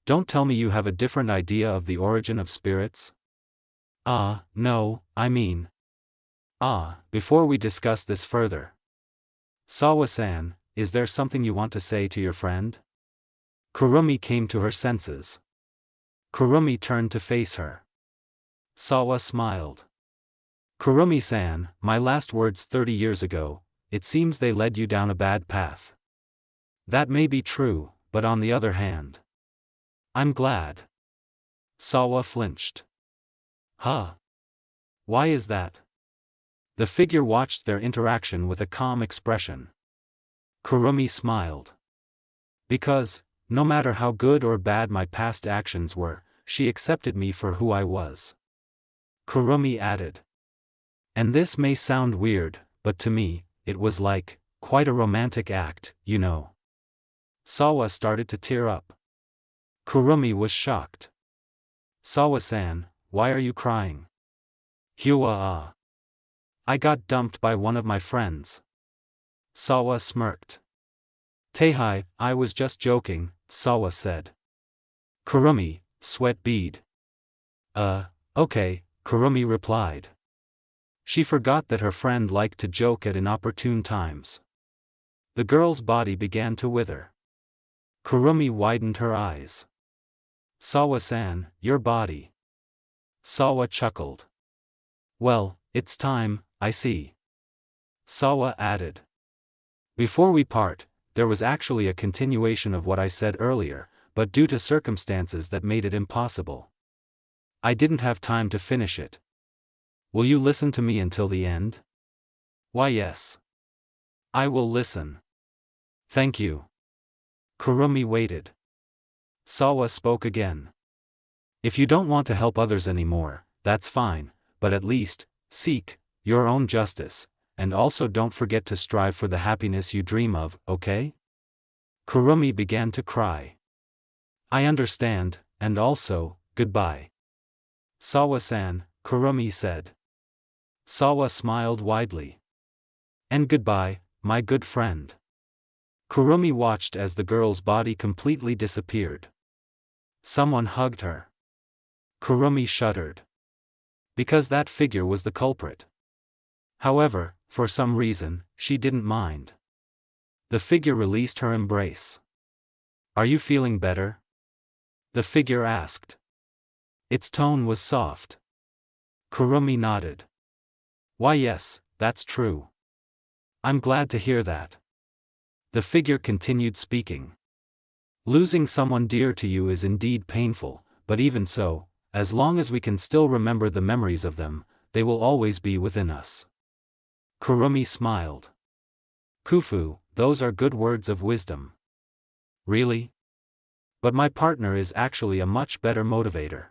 Don't tell me you have a different idea of the origin of spirits? No, I mean. Before we discuss this further. Sawa-san, is there something you want to say to your friend? Kurumi came to her senses. Kurumi turned to face her. Sawa smiled. Kurumi-san, my last words 30 years ago, it seems they led you down a bad path. That may be true, but on the other hand. I'm glad. Sawa flinched. Huh? Why is that? The figure watched their interaction with a calm expression. Kurumi smiled. Because, no matter how good or bad my past actions were, she accepted me for who I was. Kurumi added. And this may sound weird, but to me, it was like, quite a romantic act, you know. Sawa started to tear up. Kurumi was shocked. Sawa-san, why are you crying? Hua. I got dumped by one of my friends. Sawa smirked. Teihai, I was just joking, Sawa said. Kurumi, sweat bead. Okay, Kurumi replied. She forgot that her friend liked to joke at inopportune times. The girl's body began to wither. Kurumi widened her eyes. Sawa-san, your body. Sawa chuckled. Well, it's time, I see. Sawa added. Before we part, there was actually a continuation of what I said earlier, but due to circumstances that made it impossible. I didn't have time to finish it. Will you listen to me until the end? Why yes. I will listen. Thank you. Kurumi waited. Sawa spoke again. If you don't want to help others anymore, that's fine, but at least, seek your own justice, and also don't forget to strive for the happiness you dream of, okay? Kurumi began to cry. I understand, and also, goodbye. Sawa-san, Kurumi said. Sawa smiled widely. And goodbye, my good friend. Kurumi watched as the girl's body completely disappeared. Someone hugged her. Kurumi shuddered. Because that figure was the culprit. However, for some reason, she didn't mind. The figure released her embrace. Are you feeling better? The figure asked. Its tone was soft. Kurumi nodded. Why yes, that's true. I'm glad to hear that. The figure continued speaking. Losing someone dear to you is indeed painful, but even so, as long as we can still remember the memories of them, they will always be within us. Kurumi smiled. Kufu, those are good words of wisdom. Really? But my partner is actually a much better motivator.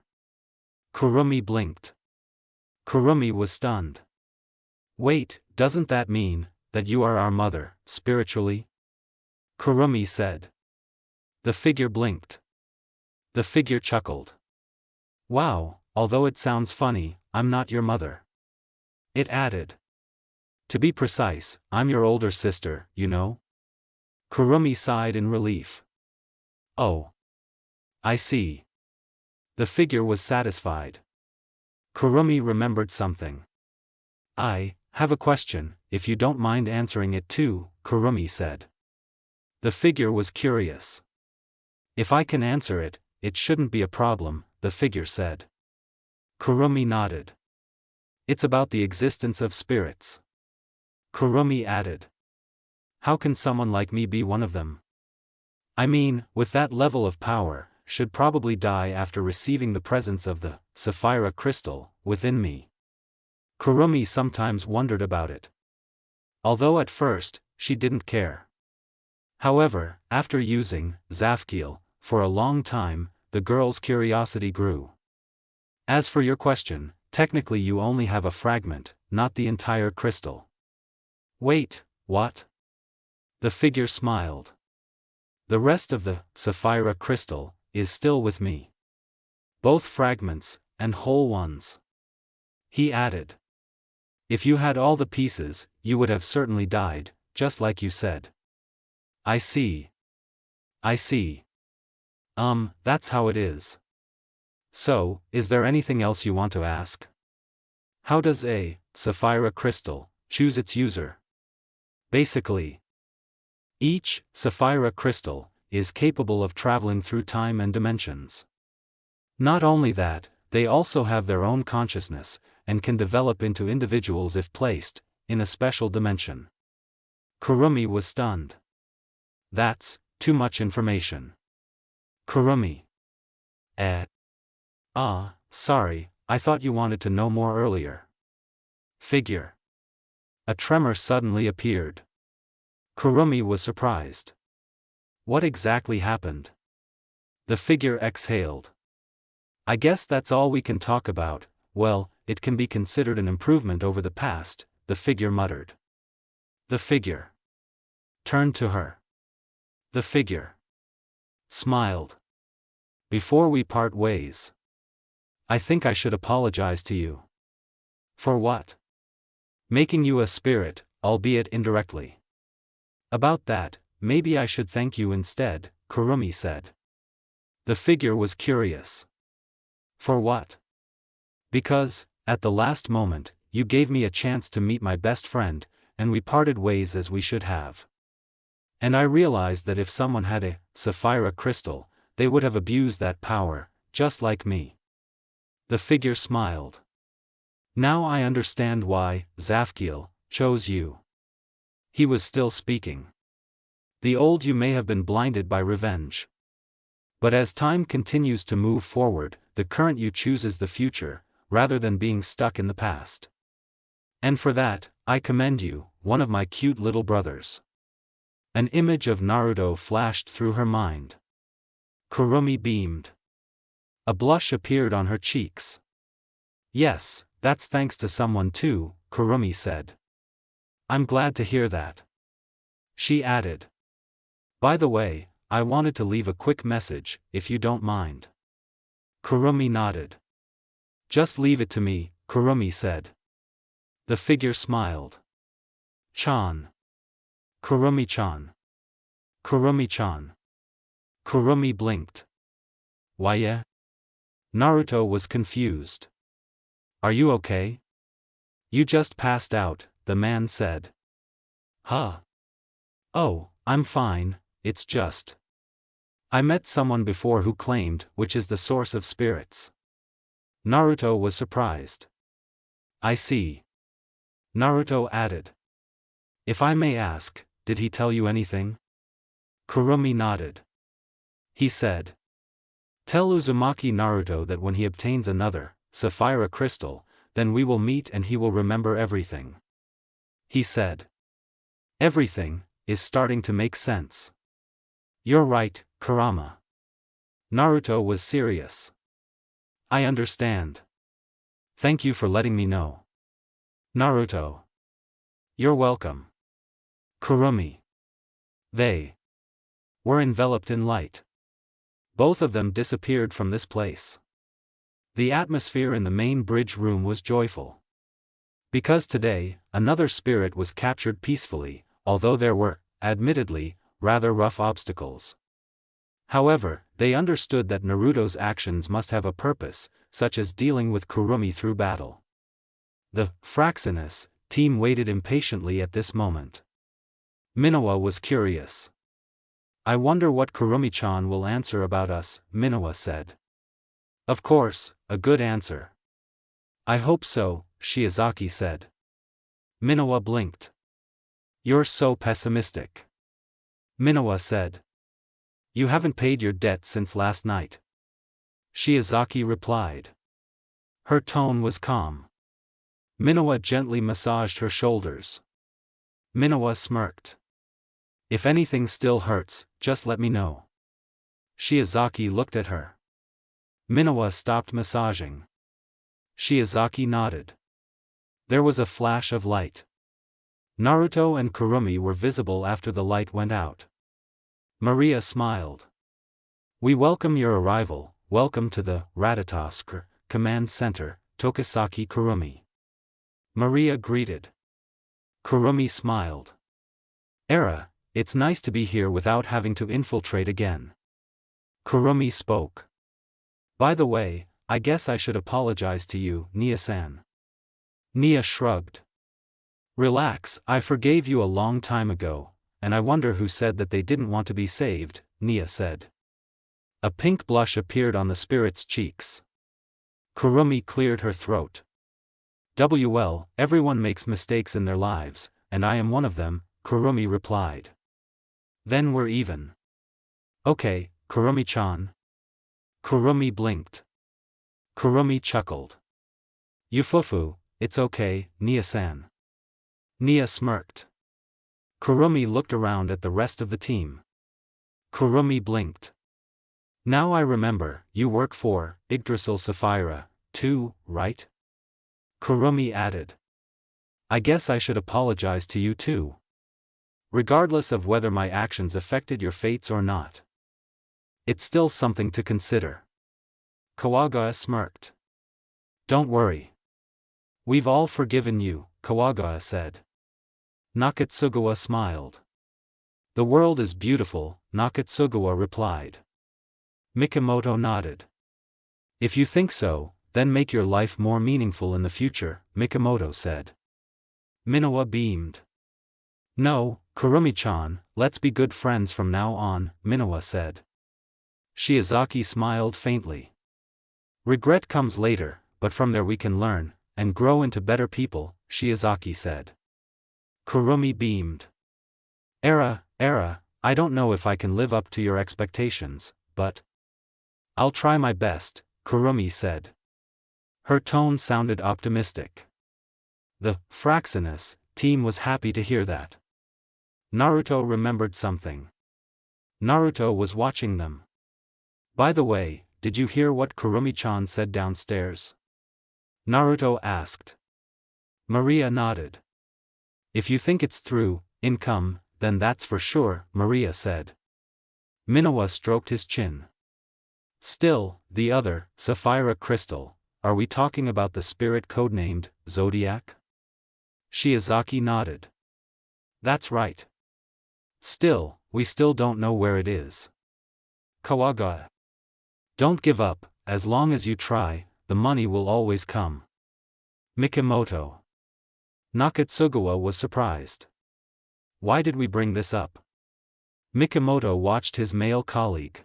Kurumi blinked. Kurumi was stunned. Wait, doesn't that mean that you are our mother, spiritually? Kurumi said. The figure blinked. The figure chuckled. Wow, although it sounds funny, I'm not your mother. It added. To be precise, I'm your older sister, you know? Kurumi sighed in relief. Oh. I see. The figure was satisfied. Kurumi remembered something. I have a question, if you don't mind answering it too, Kurumi said. The figure was curious. If I can answer it, it shouldn't be a problem, the figure said. Kurumi nodded. It's about the existence of spirits. Kurumi added. How can someone like me be one of them? I mean, with that level of power, should probably die after receiving the presence of the sapphire crystal within me. Kurumi sometimes wondered about it. Although at first, she didn't care. However, after using Zafkiel for a long time, the girl's curiosity grew. As for your question, technically you only have a fragment, not the entire crystal. Wait, what? The figure smiled. The rest of the sapphire crystal is still with me. Both fragments and whole ones. He added. If you had all the pieces, you would have certainly died, just like you said. I see. I see. That's how it is. So, is there anything else you want to ask? How does a sapphire crystal choose its user? Basically, each sapphire crystal is capable of traveling through time and dimensions. Not only that, they also have their own consciousness, and can develop into individuals if placed in a special dimension. Kurumi was stunned. That's too much information. Kurumi. Sorry, I thought you wanted to know more earlier. Figure. A tremor suddenly appeared. Kurumi was surprised. What exactly happened? The figure exhaled. I guess that's all we can talk about. Well, it can be considered an improvement over the past, the figure muttered. The figure turned to her. The figure smiled. Before we part ways, I think I should apologize to you. For what? Making you a spirit, albeit indirectly. About that, maybe I should thank you instead, Kurumi said. The figure was curious. For what? Because, at the last moment, you gave me a chance to meet my best friend, and we parted ways as we should have. And I realized that if someone had a sapphire crystal, they would have abused that power, just like me. The figure smiled. Now I understand why Zafkiel chose you. He was still speaking. The old you may have been blinded by revenge. But as time continues to move forward, the current you chooses the future, rather than being stuck in the past. And for that, I commend you, one of my cute little brothers. An image of Naruto flashed through her mind. Kurumi beamed. A blush appeared on her cheeks. Yes, that's thanks to someone too, Kurumi said. I'm glad to hear that. She added. By the way, I wanted to leave a quick message, if you don't mind. Kurumi nodded. Just leave it to me, Kurumi said. The figure smiled. Chan. Kurumi-chan. Kurumi-chan. Kurumi blinked. Why yeah? Naruto was confused. Are you okay? You just passed out, the man said. Huh? Oh, I'm fine, it's just. I met someone before who claimed which is the source of spirits. Naruto was surprised. I see. Naruto added. If I may ask, did he tell you anything? Kurumi nodded. He said. Tell Uzumaki Naruto that when he obtains another, sapphire crystal, then we will meet and he will remember everything. He said. Everything is starting to make sense. You're right, Kurama. Naruto was serious. I understand. Thank you for letting me know. Naruto. You're welcome. Kurumi. They were enveloped in light. Both of them disappeared from this place. The atmosphere in the main bridge room was joyful. Because today, another spirit was captured peacefully, although there were, admittedly, rather rough obstacles. However, they understood that Naruto's actions must have a purpose, such as dealing with Kurumi through battle. The Fraxinus team waited impatiently at this moment. Minowa was curious. I wonder what Kurumi-chan will answer about us, Minowa said. Of course, a good answer. I hope so, Shiozaki said. Minowa blinked. You're so pessimistic. Minowa said. You haven't paid your debt since last night. Shiozaki replied. Her tone was calm. Minowa gently massaged her shoulders. Minowa smirked. If anything still hurts, just let me know. Shiozaki looked at her. Minowa stopped massaging. Shiozaki nodded. There was a flash of light. Naruto and Kurumi were visible after the light went out. Maria smiled. We welcome your arrival, welcome to the Ratatosk Command Center, Tokisaki Kurumi. Maria greeted. Kurumi smiled. Era, it's nice to be here without having to infiltrate again. Kurumi spoke. By the way, I guess I should apologize to you, Nia-san. Nia shrugged. Relax, I forgave you a long time ago, and I wonder who said that they didn't want to be saved, Nia said. A pink blush appeared on the spirit's cheeks. Kurumi cleared her throat. Well, everyone makes mistakes in their lives, and I am one of them, Kurumi replied. Then we're even. Okay, Kurumi-chan. Kurumi blinked. Kurumi chuckled. Yufufu, it's okay, Nia-san. Nia smirked. Kurumi looked around at the rest of the team. Kurumi blinked. Now I remember, you work for Yggdrasil Sapphira, too, right? Kurumi added. I guess I should apologize to you too. Regardless of whether my actions affected your fates or not. It's still something to consider. Kawagawa smirked. Don't worry. We've all forgiven you, Kawagawa said. Nakatsugawa smiled. The world is beautiful, Nakatsugawa replied. Mikimoto nodded. If you think so, then make your life more meaningful in the future, Mikimoto said. Minowa beamed. No, Kurumi-chan, let's be good friends from now on, Minowa said. Shiozaki smiled faintly. Regret comes later, but from there we can learn, and grow into better people, Shiozaki said. Kurumi beamed. Era, I don't know if I can live up to your expectations, but I'll try my best, Kurumi said. Her tone sounded optimistic. The Fraxinus team was happy to hear that. Naruto remembered something. Naruto was watching them. By the way, did you hear what Kurumi-chan said downstairs? Naruto asked. Maria nodded. If you think it's through income, then that's for sure, Maria said. Minowa stroked his chin. Still, the other, Sapphire Crystal, are we talking about the spirit codenamed Zodiac? Shiozaki nodded. That's right. Still, we still don't know where it is. Kawagawa. Don't give up, as long as you try, the money will always come. Mikimoto. Nakatsugawa was surprised. Why did we bring this up? Mikimoto watched his male colleague.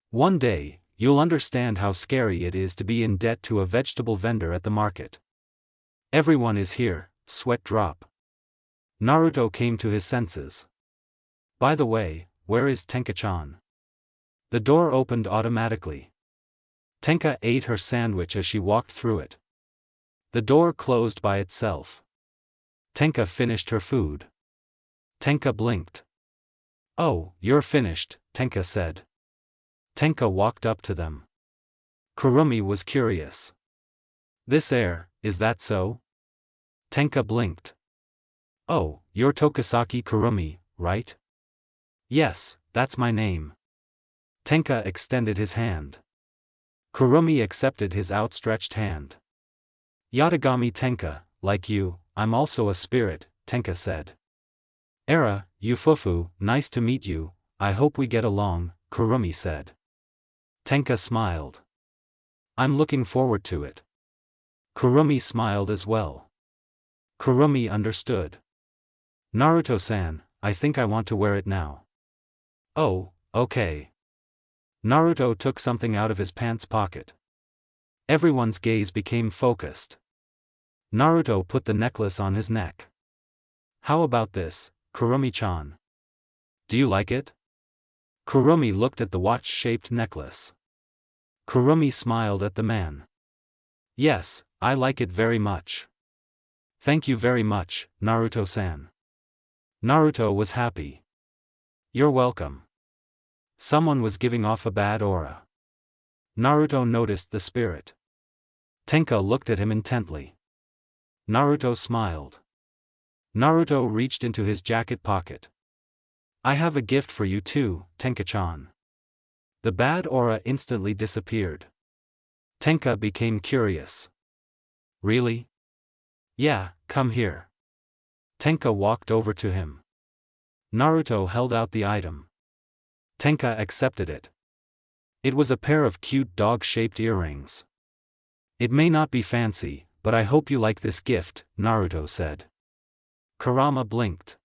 One day, you'll understand how scary it is to be in debt to a vegetable vendor at the market. Everyone is here, sweat drop. Naruto came to his senses. By the way, where is Tenka-chan? The door opened automatically. Tenka ate her sandwich as she walked through it. The door closed by itself. Tenka finished her food. Tenka blinked. "Oh, you're finished," Tenka said. Tenka walked up to them. Kurumi was curious. "This air, is that so?" Tenka blinked. "Oh, you're Tokisaki Kurumi, right?" "Yes, that's my name." Tenka extended his hand. Kurumi accepted his outstretched hand. "Yatagami Tenka, like you, I'm also a spirit," Tenka said. "Era, Yufufu, nice to meet you, I hope we get along," Kurumi said. Tenka smiled. "I'm looking forward to it." Kurumi smiled as well. Kurumi understood. "Naruto-san, I think I want to wear it now." "Oh, okay." Naruto took something out of his pants pocket. Everyone's gaze became focused. Naruto put the necklace on his neck. "How about this, Kurumi-chan? Do you like it?" Kurumi looked at the watch-shaped necklace. Kurumi smiled at the man. "Yes, I like it very much." "Thank you very much, Naruto-san." Naruto was happy. "You're welcome." Someone was giving off a bad aura. Naruto noticed the spirit. Tenka looked at him intently. Naruto smiled. Naruto reached into his jacket pocket. "I have a gift for you too, Tenka-chan." The bad aura instantly disappeared. Tenka became curious. "Really?" "Yeah, come here." Tenka walked over to him. Naruto held out the item. Tenka accepted it. It was a pair of cute dog-shaped earrings. "It may not be fancy, but I hope you like this gift," Naruto said. Kurama blinked.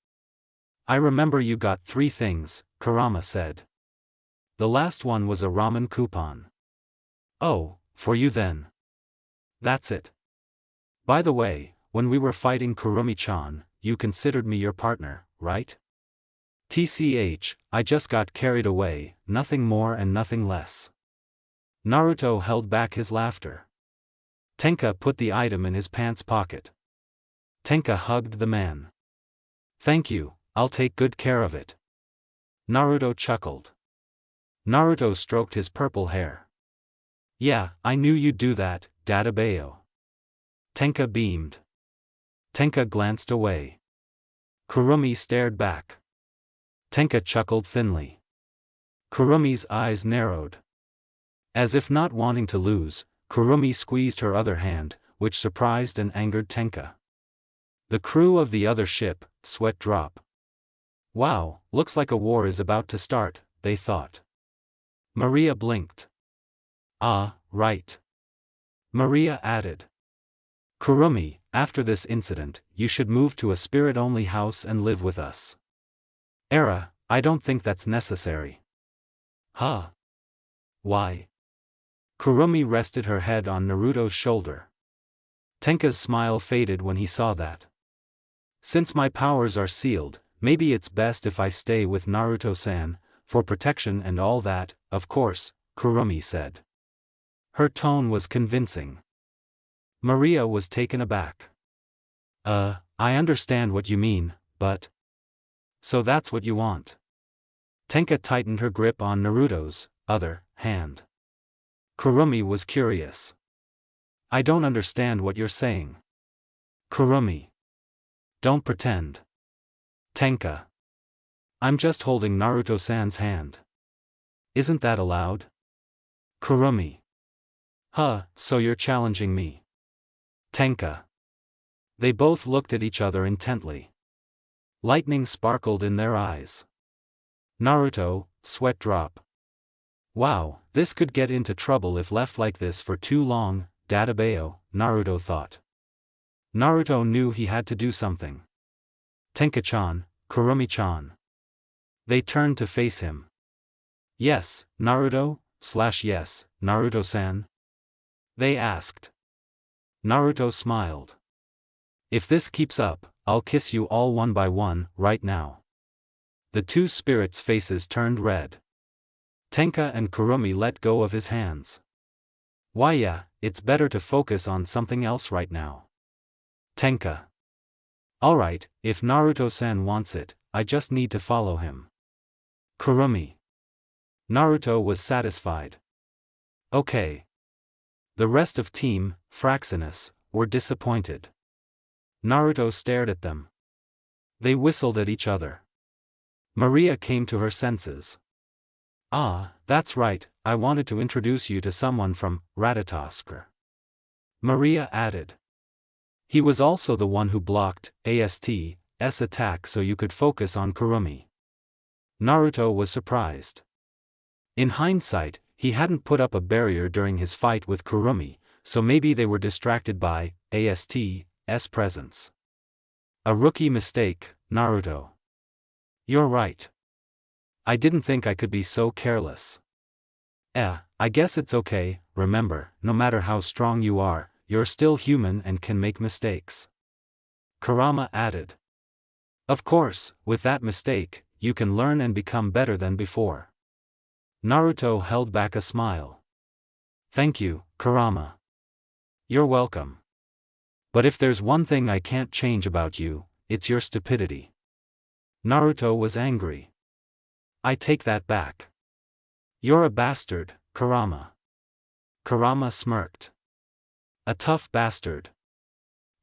"I remember you got 3 things," Kurama said. "The last one was a ramen coupon." "Oh, for you then." "That's it. By the way, when we were fighting Kurumi-chan, you considered me your partner, right?" "TCH, I just got carried away, nothing more and nothing less." Naruto held back his laughter. Tenka put the item in his pants pocket. Tenka hugged the man. "Thank you, I'll take good care of it." Naruto chuckled. Naruto stroked his purple hair. "Yeah, I knew you'd do that, Dadabayo." Tenka beamed. Tenka glanced away. Kurumi stared back. Tenka chuckled thinly. Kurumi's eyes narrowed. As if not wanting to lose, Kurumi squeezed her other hand, which surprised and angered Tenka. The crew of the other ship, sweat drop. "Wow, looks like a war is about to start," they thought. Maria blinked. "Ah, right." Maria added. "Kurumi, after this incident, you should move to a spirit-only house and live with us." "Era, I don't think that's necessary." "Huh? Why?" Kurumi rested her head on Naruto's shoulder. Tenka's smile faded when he saw that. "Since my powers are sealed, maybe it's best if I stay with Naruto-san, for protection and all that, of course," Kurumi said. Her tone was convincing. Maria was taken aback. I understand what you mean, but... So that's what you want." Tenka tightened her grip on Naruto's other hand. Kurumi was curious. "I don't understand what you're saying." Kurumi. "Don't pretend." Tenka. "I'm just holding Naruto-san's hand. Isn't that allowed?" Kurumi. "Huh, so you're challenging me." Tenka. They both looked at each other intently. Lightning sparkled in their eyes. Naruto, sweat drop. "Wow, this could get into trouble if left like this for too long, Dadabayo," Naruto thought. Naruto knew he had to do something. "Tenka-chan, Kurumi-chan." They turned to face him. "Yes, Naruto/yes, Naruto-san?" they asked. Naruto smiled. If this keeps up, I'll kiss you all one by one, right now. The two spirits' faces turned red. Tenka and Kurumi let go of his hands. Why yeah, it's better to focus on something else right now. Tenka. Alright, if Naruto-san wants it, I just need to follow him. Kurumi. Naruto was satisfied. Okay. The rest of Team Fraxinus were disappointed. Naruto stared at them. They whistled at each other. Maria came to her senses. Ah, that's right, I wanted to introduce you to someone from Ratatoskr. Maria added. He was also the one who blocked AST's attack so you could focus on Kurumi. Naruto was surprised. In hindsight, he hadn't put up a barrier during his fight with Kurumi, so maybe they were distracted by AST's presence. A rookie mistake, Naruto. You're right. I didn't think I could be so careless. I guess it's okay. Remember, no matter how strong you are, you're still human and can make mistakes. Kurama added. Of course, with that mistake, you can learn and become better than before. Naruto held back a smile. Thank you, Kurama. You're welcome. But if there's one thing I can't change about you, it's your stupidity. Naruto was angry. I take that back. You're a bastard, Kurama. Kurama smirked. A tough bastard.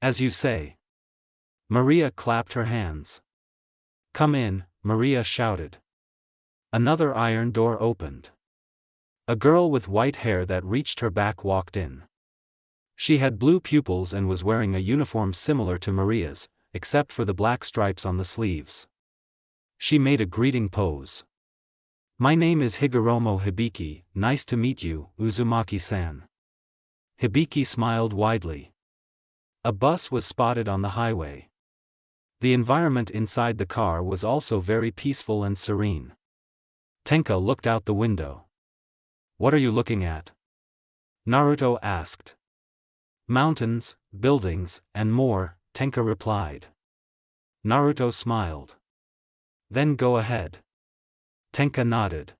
As you say. Maria clapped her hands. Come in, Maria shouted. Another iron door opened. A girl with white hair that reached her back walked in. She had blue pupils and was wearing a uniform similar to Maria's, except for the black stripes on the sleeves. She made a greeting pose. My name is Higoromo Hibiki, nice to meet you, Uzumaki-san. Hibiki smiled widely. A bus was spotted on the highway. The environment inside the car was also very peaceful and serene. Tenka looked out the window. What are you looking at? Naruto asked. Mountains, buildings, and more, Tenka replied. Naruto smiled. Then go ahead. Tenka nodded.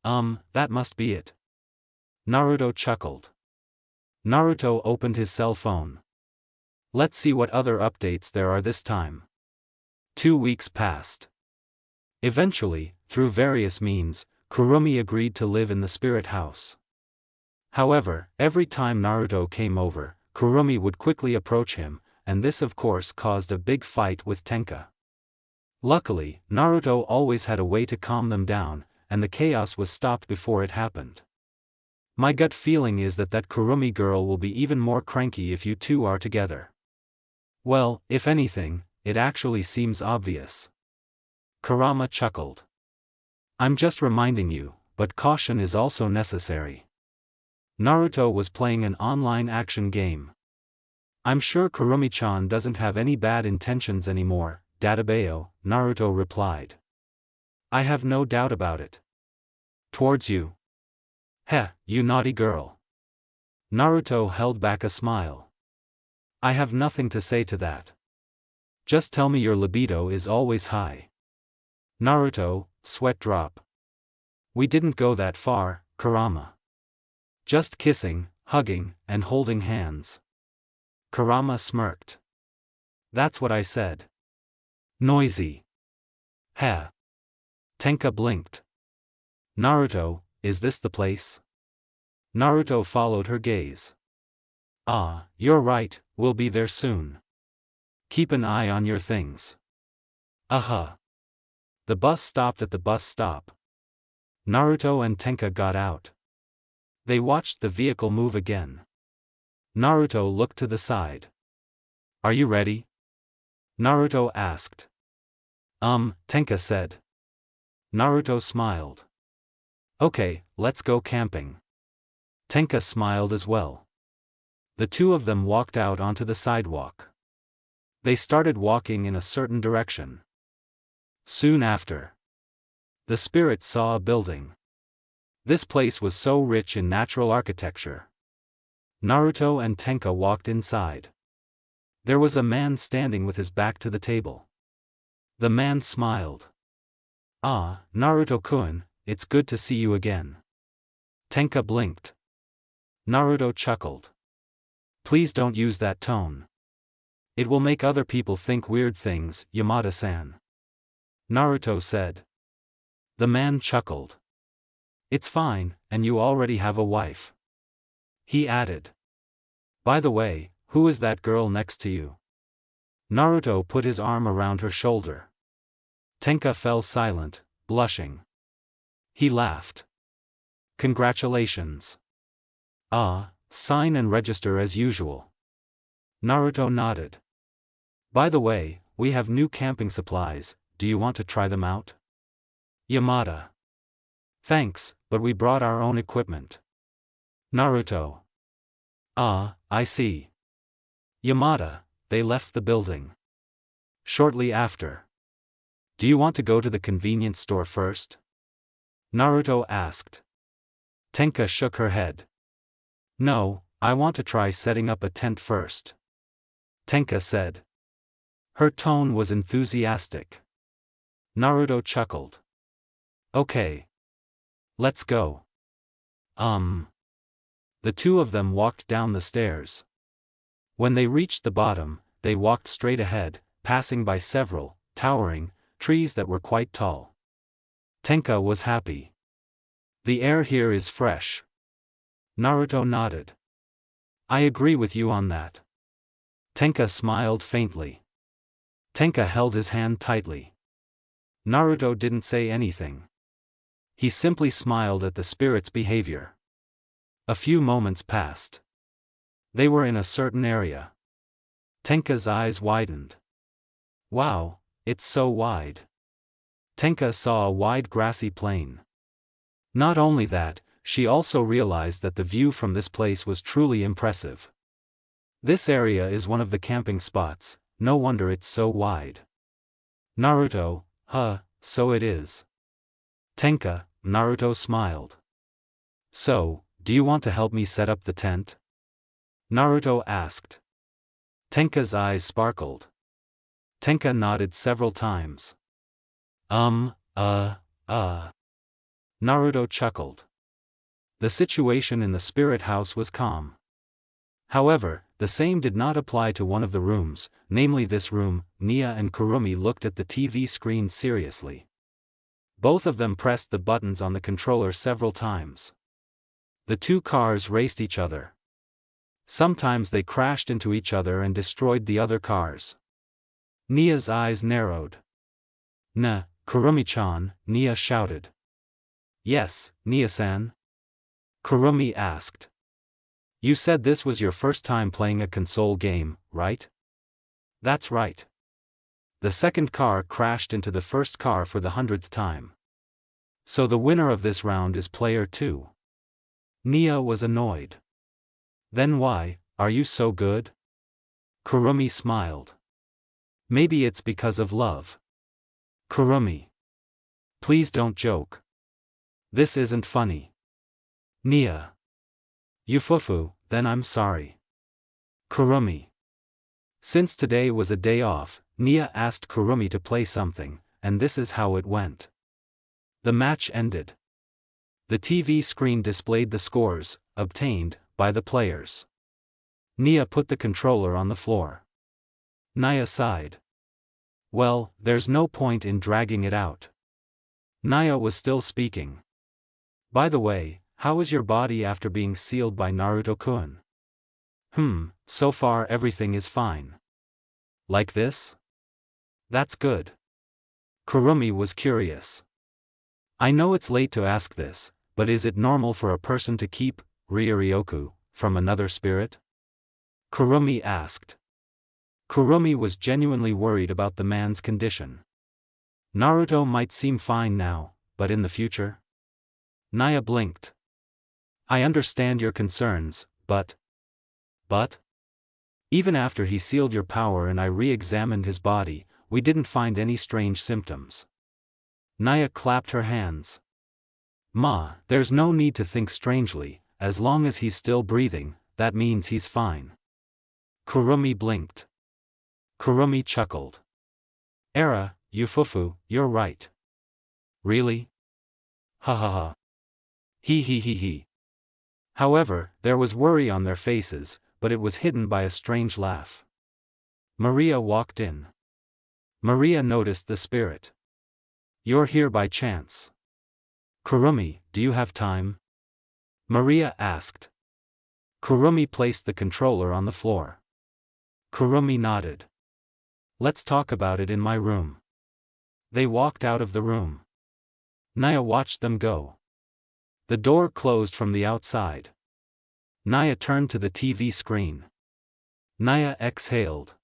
That must be it. Naruto chuckled. Naruto opened his cell phone. Let's see what other updates there are this time. 2 weeks passed. Eventually, through various means, Kurumi agreed to live in the spirit house. However, every time Naruto came over, Kurumi would quickly approach him, and this of course caused a big fight with Tenka. Luckily, Naruto always had a way to calm them down, and the chaos was stopped before it happened. My gut feeling is that Kurumi girl will be even more cranky if you two are together. Well, if anything, it actually seems obvious. Kurama chuckled. I'm just reminding you, but caution is also necessary. Naruto was playing an online action game. I'm sure Kurumi-chan doesn't have any bad intentions anymore, Databeo, Naruto replied. I have no doubt about it. Towards you. Heh, you naughty girl. Naruto held back a smile. I have nothing to say to that. Just tell me your libido is always high. Naruto, sweat drop. We didn't go that far, Kurama. Just kissing, hugging, and holding hands. Kurama smirked. That's what I said. Noisy. Heh. Tenka blinked. Naruto, is this the place? Naruto followed her gaze. Ah, you're right, we'll be there soon. Keep an eye on your things. Aha. The bus stopped at the bus stop. Naruto and Tenka got out. They watched the vehicle move again. Naruto looked to the side. Are you ready? Naruto asked. Tenka said. Naruto smiled. Okay, let's go camping. Tenka smiled as well. The two of them walked out onto the sidewalk. They started walking in a certain direction. Soon after, the spirit saw a building. This place was so rich in natural architecture. Naruto and Tenka walked inside. There was a man standing with his back to the table. The man smiled. "Ah, Naruto-kun, it's good to see you again." Tenka blinked. Naruto chuckled. "Please don't use that tone. It will make other people think weird things, Yamada-san." Naruto said. The man chuckled. "It's fine, and you already have a wife." He added. "By the way, who is that girl next to you?" Naruto put his arm around her shoulder. Tenka fell silent, blushing. He laughed. "Congratulations." "Ah, sign and register as usual." Naruto nodded. "By the way, we have new camping supplies, do you want to try them out?" Yamada. "Thanks, but we brought our own equipment." Naruto. "Ah, I see." Yamada. They left the building. Shortly after. "Do you want to go to the convenience store first?" Naruto asked. Tenka shook her head. "No, I want to try setting up a tent first." Tenka said. Her tone was enthusiastic. Naruto chuckled. "Okay. Let's go." The two of them walked down the stairs. When they reached the bottom, they walked straight ahead, passing by several, towering, trees that were quite tall. Tenka was happy. "The air here is fresh." Naruto nodded. "I agree with you on that." Tenka smiled faintly. Tenka held his hand tightly. Naruto didn't say anything. He simply smiled at the spirit's behavior. A few moments passed. They were in a certain area. Tenka's eyes widened. "Wow, it's so wide." Tenka saw a wide grassy plain. Not only that, she also realized that the view from this place was truly impressive. This area is one of the camping spots, no wonder it's so wide. Naruto, so it is. Tenka, Naruto smiled. "So, do you want to help me set up the tent?" Naruto asked. Tenka's eyes sparkled. Tenka nodded several times. Naruto chuckled. The situation in the spirit house was calm. However, the same did not apply to one of the rooms, namely this room. Nia and Kurumi looked at the TV screen seriously. Both of them pressed the buttons on the controller several times. The two cars raced each other. Sometimes they crashed into each other and destroyed the other cars. Nia's eyes narrowed. Kurumi-chan," Nia shouted. "Yes, Nia-san?" Kurumi asked. "You said this was your first time playing a console game, right?" "That's right." The second car crashed into the first car for the 100th time. "So the winner of this round is player 2. Nia was annoyed. "Then why are you so good?" Kurumi smiled. "Maybe it's because of love." Kurumi. "Please don't joke. This isn't funny." Nia. "Yufufu, then I'm sorry." Kurumi. Since today was a day off, Nia asked Kurumi to play something, and this is how it went. The match ended. The TV screen displayed the scores obtained by the players. Nia put the controller on the floor. Nia sighed. "Well, there's no point in dragging it out." Nia was still speaking. "By the way, how is your body after being sealed by Naruto-kun?" So far everything is fine." "Like this?" "That's good." Kurumi was curious. "I know it's late to ask this, but is it normal for a person to keep Ryuryoku from another spirit?" Kurumi asked. Kurumi was genuinely worried about the man's condition. Naruto might seem fine now, but in the future? Nia blinked. "I understand your concerns, but... Even after he sealed your power and I re-examined his body, we didn't find any strange symptoms." Nia clapped her hands. There's no need to think strangely, as long as he's still breathing, that means he's fine." Kurumi blinked. Kurumi chuckled. Era, Yufufu, you're right. Really? Ha ha ha. He he he he. However, there was worry on their faces, but it was hidden by a strange laugh. Maria walked in. Maria noticed the spirit. You're here by chance. Kurumi, do you have time? Maria asked. Kurumi placed the controller on the floor. Kurumi nodded. Let's talk about it in my room. They walked out of the room. Nia watched them go. The door closed from the outside. Nia turned to the TV screen. Nia exhaled.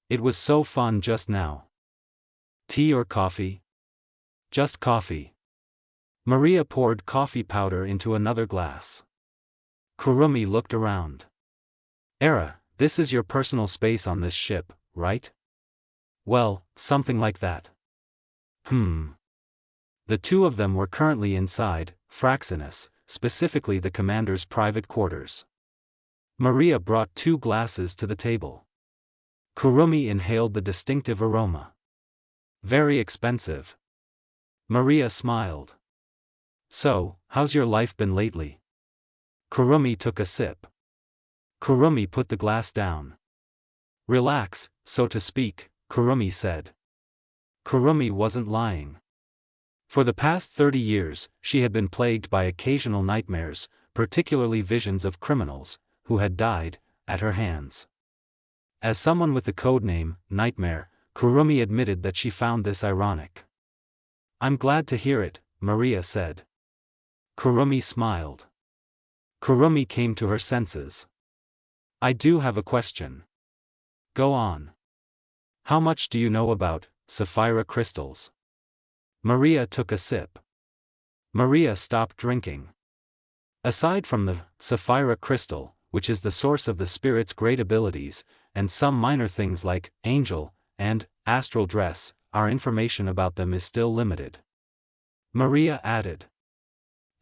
It was so fun just now. Tea or coffee? Just coffee. Maria poured coffee powder into another glass. Kurumi looked around. Era, this is your personal space on this ship, right? Well, something like that. The two of them were currently inside Fraxinus, specifically the commander's private quarters. Maria brought 2 glasses to the table. Kurumi inhaled the distinctive aroma. Very expensive. Maria smiled. So, how's your life been lately? Kurumi took a sip. Kurumi put the glass down. Relax, so to speak, Kurumi said. Kurumi wasn't lying. For the past 30 years, she had been plagued by occasional nightmares, particularly visions of criminals, who had died, at her hands. As someone with the codename, Nightmare, Kurumi admitted that she found this ironic. I'm glad to hear it, Maria said. Kurumi smiled. Kurumi came to her senses. I do have a question. Go on. How much do you know about sapphire crystals? Maria took a sip. Maria stopped drinking. Aside from the sapphire crystal, which is the source of the spirit's great abilities, and some minor things like angel and astral dress, our information about them is still limited. Maria added.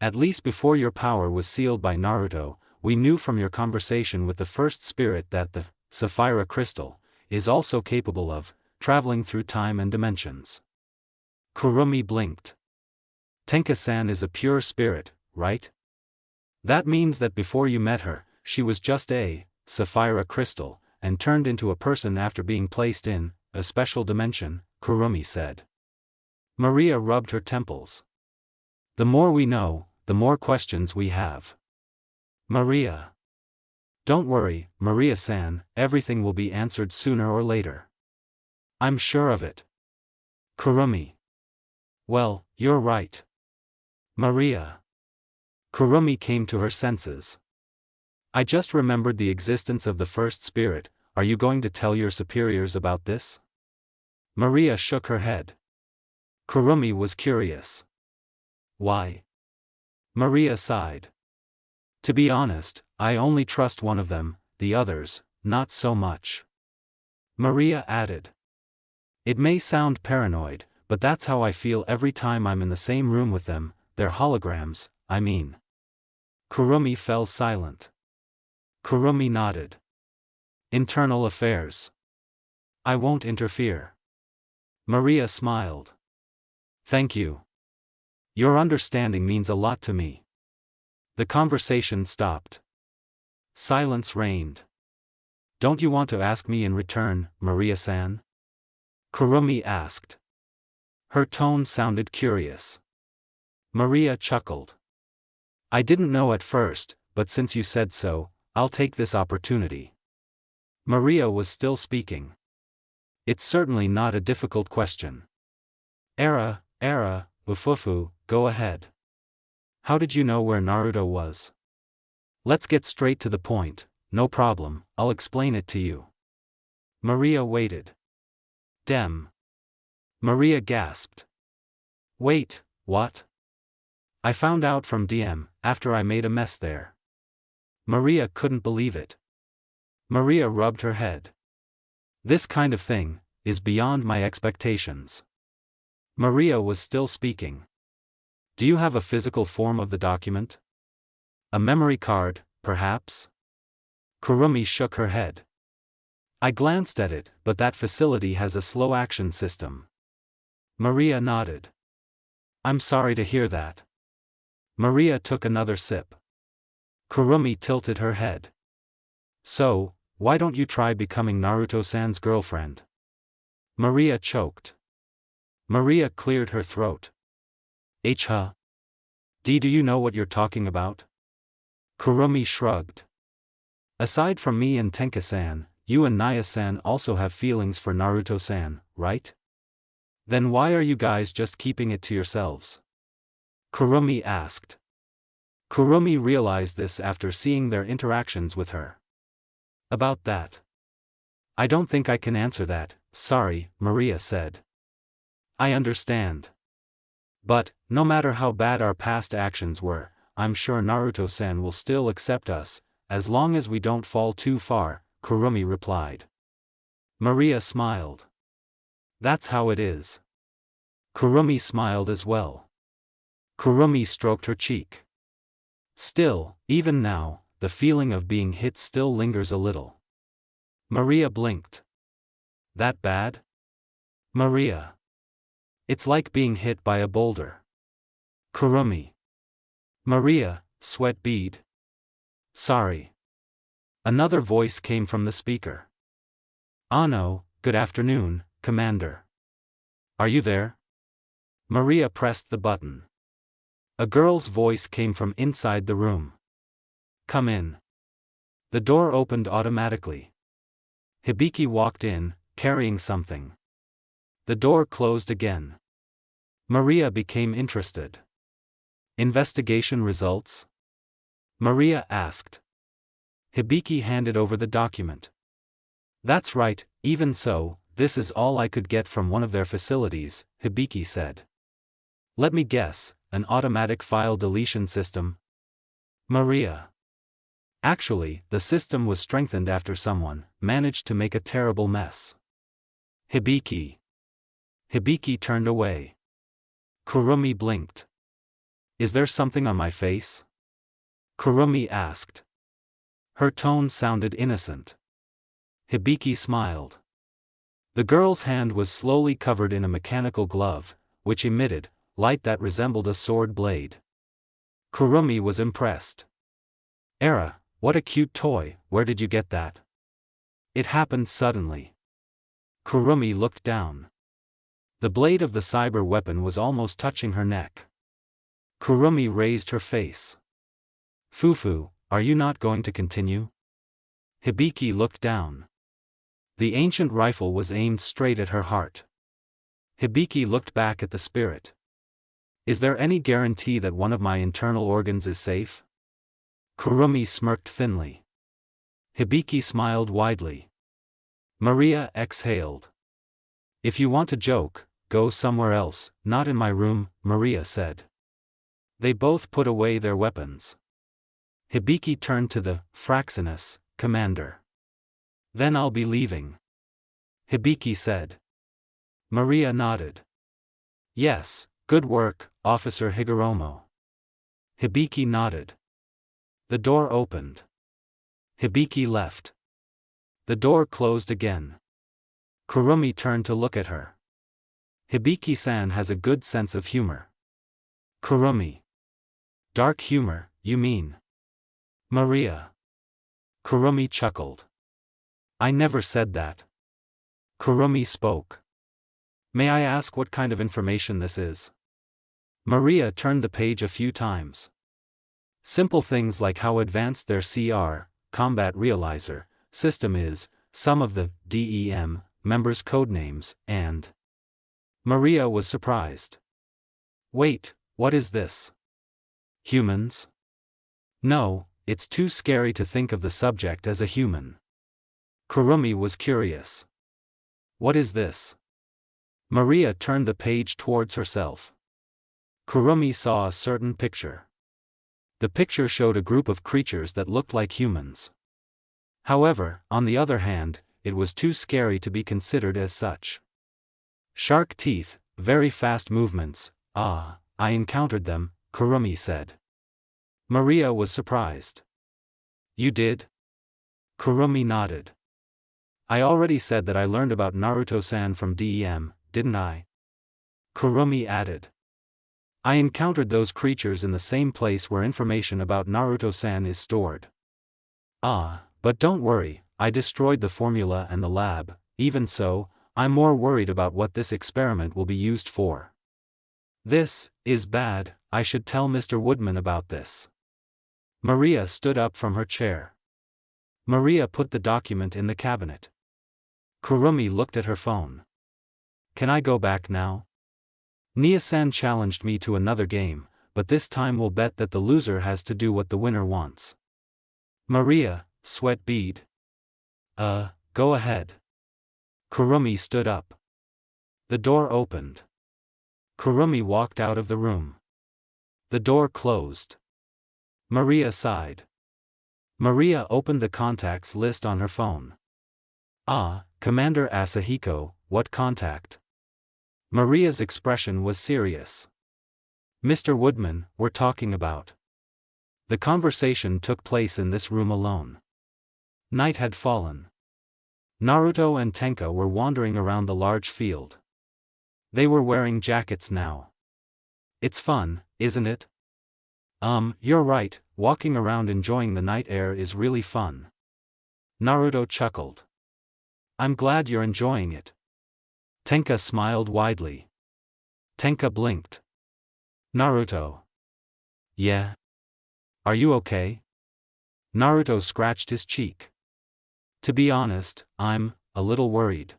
At least before your power was sealed by Naruto, we knew from your conversation with the first spirit that the sapphire crystal is also capable of traveling through time and dimensions. Kurumi blinked. Tenka-san is a pure spirit, right? That means that before you met her, she was just a sapphire crystal, and turned into a person after being placed in a special dimension, Kurumi said. Maria rubbed her temples. The more we know, the more questions we have. Maria. Don't worry, Maria-san, everything will be answered sooner or later. I'm sure of it. Kurumi. Well, you're right. Maria. Kurumi came to her senses. I just remembered the existence of the first spirit, are you going to tell your superiors about this? Maria shook her head. Kurumi was curious. Why? Maria sighed. To be honest, I only trust one of them, the others, not so much. Maria added. It may sound paranoid, but that's how I feel every time I'm in the same room with them, they're holograms, I mean. Kurumi fell silent. Kurumi nodded. Internal affairs. I won't interfere. Maria smiled. Thank you. Your understanding means a lot to me. The conversation stopped. Silence reigned. Don't you want to ask me in return, Maria-san? Kurumi asked. Her tone sounded curious. Maria chuckled. I didn't know at first, but since you said so, I'll take this opportunity. Maria was still speaking. It's certainly not a difficult question. Era, Ufufu, go ahead. How did you know where Naruto was? Let's get straight to the point, no problem, I'll explain it to you. Maria waited. Dem. Maria gasped. Wait, what? I found out from DM, after I made a mess there. Maria couldn't believe it. Maria rubbed her head. This kind of thing is beyond my expectations. Maria was still speaking. Do you have a physical form of the document? A memory card, perhaps? Kurumi shook her head. I glanced at it, but that facility has a slow action system. Maria nodded. I'm sorry to hear that. Maria took another sip. Kurumi tilted her head. So, why don't you try becoming Naruto-san's girlfriend? Maria choked. Maria cleared her throat. Huh? Do you know what you're talking about? Kurumi shrugged. Aside from me and Tenka-san, you and Nia-san also have feelings for Naruto-san, right? Then why are you guys just keeping it to yourselves? Kurumi asked. Kurumi realized this after seeing their interactions with her. About that. I don't think I can answer that, sorry, Maria said. I understand. But, no matter how bad our past actions were, I'm sure Naruto-san will still accept us, as long as we don't fall too far, Kurumi replied. Maria smiled. That's how it is. Kurumi smiled as well. Kurumi stroked her cheek. Still, even now, the feeling of being hit still lingers a little. Maria blinked. That bad? Maria. It's like being hit by a boulder. Kurumi. Maria, sweat bead. Sorry. Another voice came from the speaker. Ano, good afternoon, Commander. Are you there? Maria pressed the button. A girl's voice came from inside the room. Come in. The door opened automatically. Hibiki walked in, carrying something. The door closed again. Maria became interested. Investigation results? Maria asked. Hibiki handed over the document. That's right, even so, this is all I could get from one of their facilities, Hibiki said. Let me guess, an automatic file deletion system? Maria. Actually, the system was strengthened after someone managed to make a terrible mess. Hibiki. Hibiki turned away. Kurumi blinked. Is there something on my face? Kurumi asked. Her tone sounded innocent. Hibiki smiled. The girl's hand was slowly covered in a mechanical glove, which emitted light that resembled a sword blade. Kurumi was impressed. Era, what a cute toy, where did you get that? It happened suddenly. Kurumi looked down. The blade of the cyber weapon was almost touching her neck. Kurumi raised her face. Fufu, are you not going to continue? Hibiki looked down. The ancient rifle was aimed straight at her heart. Hibiki looked back at the spirit. Is there any guarantee that one of my internal organs is safe? Kurumi smirked thinly. Hibiki smiled widely. Maria exhaled. If you want to joke, go somewhere else, not in my room, Maria said. They both put away their weapons. Hibiki turned to the Fraxinus commander. Then I'll be leaving. Hibiki said. Maria nodded. Yes, good work, Officer Higoromo. Hibiki nodded. The door opened. Hibiki left. The door closed again. Kurumi turned to look at her. Hibiki-san has a good sense of humor. Kurumi. Dark humor, you mean? Maria. Kurumi chuckled. I never said that. Kurumi spoke. May I ask what kind of information this is? Maria turned the page a few times. Simple things like how advanced their combat realizer, system is, some of the DEM members' codenames, and... Maria was surprised. Wait, what is this? Humans? No, it's too scary to think of the subject as a human. Kurumi was curious. What is this? Maria turned the page towards herself. Kurumi saw a certain picture. The picture showed a group of creatures that looked like humans. However, on the other hand, it was too scary to be considered as such. Shark teeth, very fast movements, I encountered them, Kurumi said. Maria was surprised. You did? Kurumi nodded. I already said that I learned about Naruto-san from DEM, didn't I? Kurumi added. I encountered those creatures in the same place where information about Naruto-san is stored. Ah, but don't worry, I destroyed the formula and the lab. Even so, I'm more worried about what this experiment will be used for. This is bad. I should tell Mr. Woodman about this. Maria stood up from her chair. Maria put the document in the cabinet. Kurumi looked at her phone. Can I go back now? Nia-san challenged me to another game, but this time we'll bet that the loser has to do what the winner wants. Maria, sweat bead. Go ahead. Kurumi stood up. The door opened. Kurumi walked out of the room. The door closed. Maria sighed. Maria opened the contacts list on her phone. Ah, Commander Asahiko, what contact? Maria's expression was serious. Mr. Woodman, we're talking about. The conversation took place in this room alone. Night had fallen. Naruto and Tenka were wandering around the large field. They were wearing jackets now. It's fun, isn't it? You're right, walking around enjoying the night air is really fun. Naruto chuckled. I'm glad you're enjoying it. Tenka smiled widely. Tenka blinked. Naruto. Yeah? Are you okay? Naruto scratched his cheek. To be honest, I'm a little worried.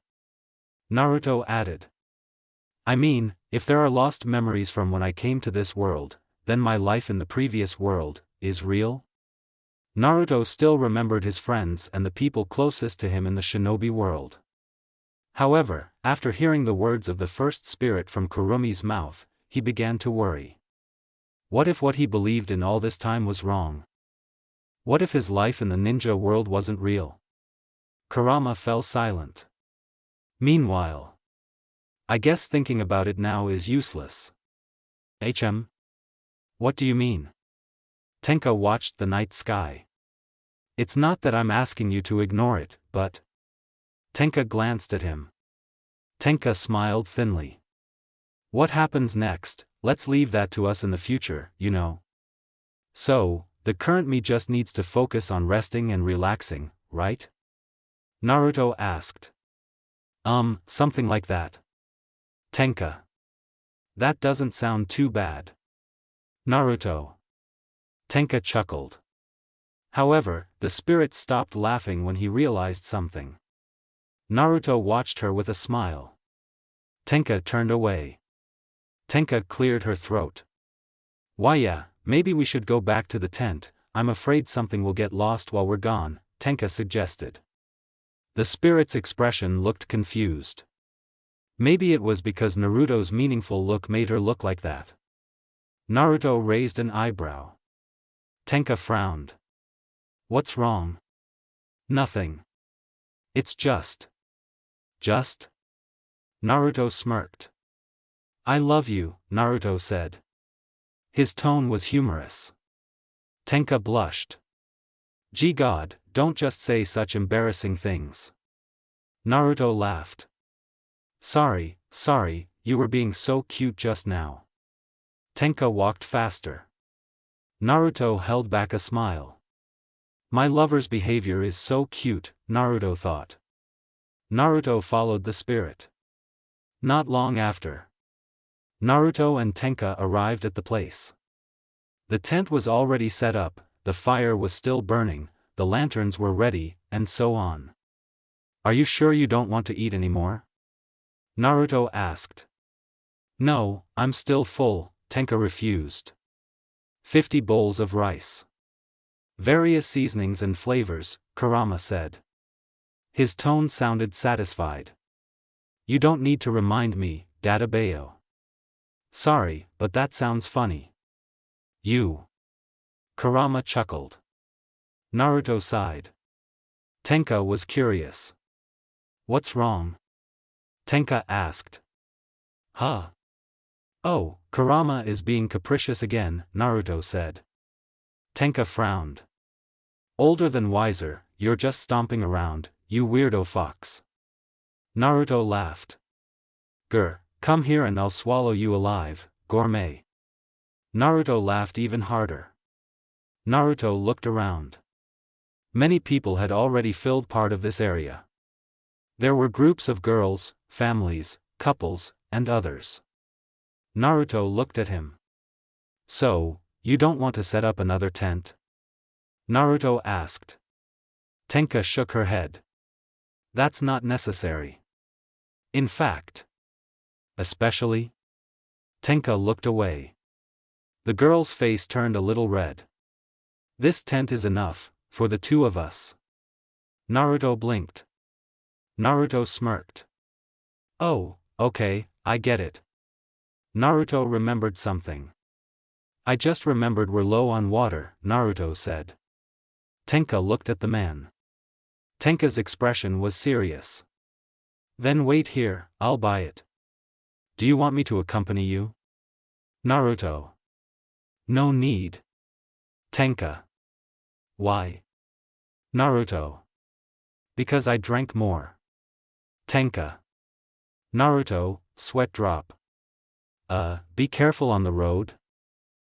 Naruto added. I mean, if there are lost memories from when I came to this world, then my life in the previous world is real? Naruto still remembered his friends and the people closest to him in the shinobi world. However, after hearing the words of the first spirit from Kurumi's mouth, he began to worry. What if what he believed in all this time was wrong? What if his life in the ninja world wasn't real? Kurama fell silent. Meanwhile, I guess thinking about it now is useless. What do you mean? Tenka watched the night sky. It's not that I'm asking you to ignore it, but... Tenka glanced at him. Tenka smiled thinly. What happens next, let's leave that to us in the future, you know. So, the current me just needs to focus on resting and relaxing, right? Naruto asked. Something like that. Tenka. That doesn't sound too bad. Naruto. Tenka chuckled. However, the spirit stopped laughing when he realized something. Naruto watched her with a smile. Tenka turned away. Tenka cleared her throat. Why yeah, maybe we should go back to the tent, I'm afraid something will get lost while we're gone, Tenka suggested. The spirit's expression looked confused. Maybe it was because Naruto's meaningful look made her look like that. Naruto raised an eyebrow. Tenka frowned. What's wrong? Nothing. It's just. Just? Naruto smirked. I love you, Naruto said. His tone was humorous. Tenka blushed. Gee God, don't just say such embarrassing things. Naruto laughed. Sorry, you were being so cute just now. Tenka walked faster. Naruto held back a smile. My lover's behavior is so cute, Naruto thought. Naruto followed the spirit. Not long after, Naruto and Tenka arrived at the place. The tent was already set up, the fire was still burning, the lanterns were ready, and so on. Are you sure you don't want to eat anymore? Naruto asked. No, I'm still full, Tenka refused. 50 bowls of rice. Various seasonings and flavors, Kurama said. His tone sounded satisfied. You don't need to remind me, Dadabayo. Sorry, but that sounds funny. You. Kurama chuckled. Naruto sighed. Tenka was curious. What's wrong? Tenka asked. Huh? Oh, Kurama is being capricious again, Naruto said. Tenka frowned. Older than wiser, you're just stomping around, you weirdo fox. Naruto laughed. Grr, come here and I'll swallow you alive, gourmet. Naruto laughed even harder. Naruto looked around. Many people had already filled part of this area. There were groups of girls, families, couples, and others. Naruto looked at him. So, you don't want to set up another tent? Naruto asked. Tenka shook her head. That's not necessary. In fact. Especially? Tenka looked away. The girl's face turned a little red. This tent is enough, for the two of us. Naruto blinked. Naruto smirked. Oh, okay, I get it. Naruto remembered something. I just remembered we're low on water, Naruto said. Tenka looked at the man. Tenka's expression was serious. Then wait here, I'll buy it. Do you want me to accompany you? Naruto. No need. Tenka. Why? Naruto. Because I drank more. Tenka. Naruto, sweat drop. Be careful on the road.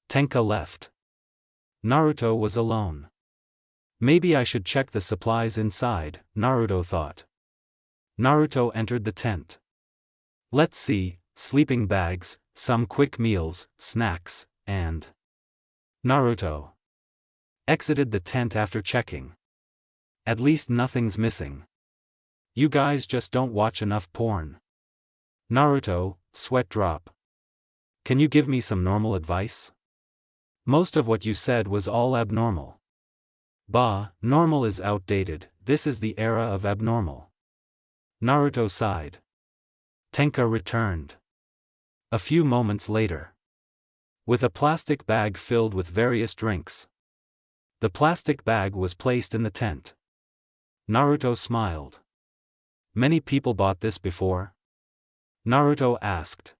Tenka left. Naruto was alone. Maybe I should check the supplies inside, Naruto thought. Naruto entered the tent. Let's see, sleeping bags, some quick meals, snacks, and... Naruto exited the tent after checking. At least nothing's missing. You guys just don't watch enough porn. Naruto, sweat drop. Can you give me some normal advice? Most of what you said was all abnormal. Bah, normal is outdated, this is the era of abnormal. Naruto sighed. Tenka returned. A few moments later. With a plastic bag filled with various drinks. The plastic bag was placed in the tent. Naruto smiled. Many people bought this before? Naruto asked.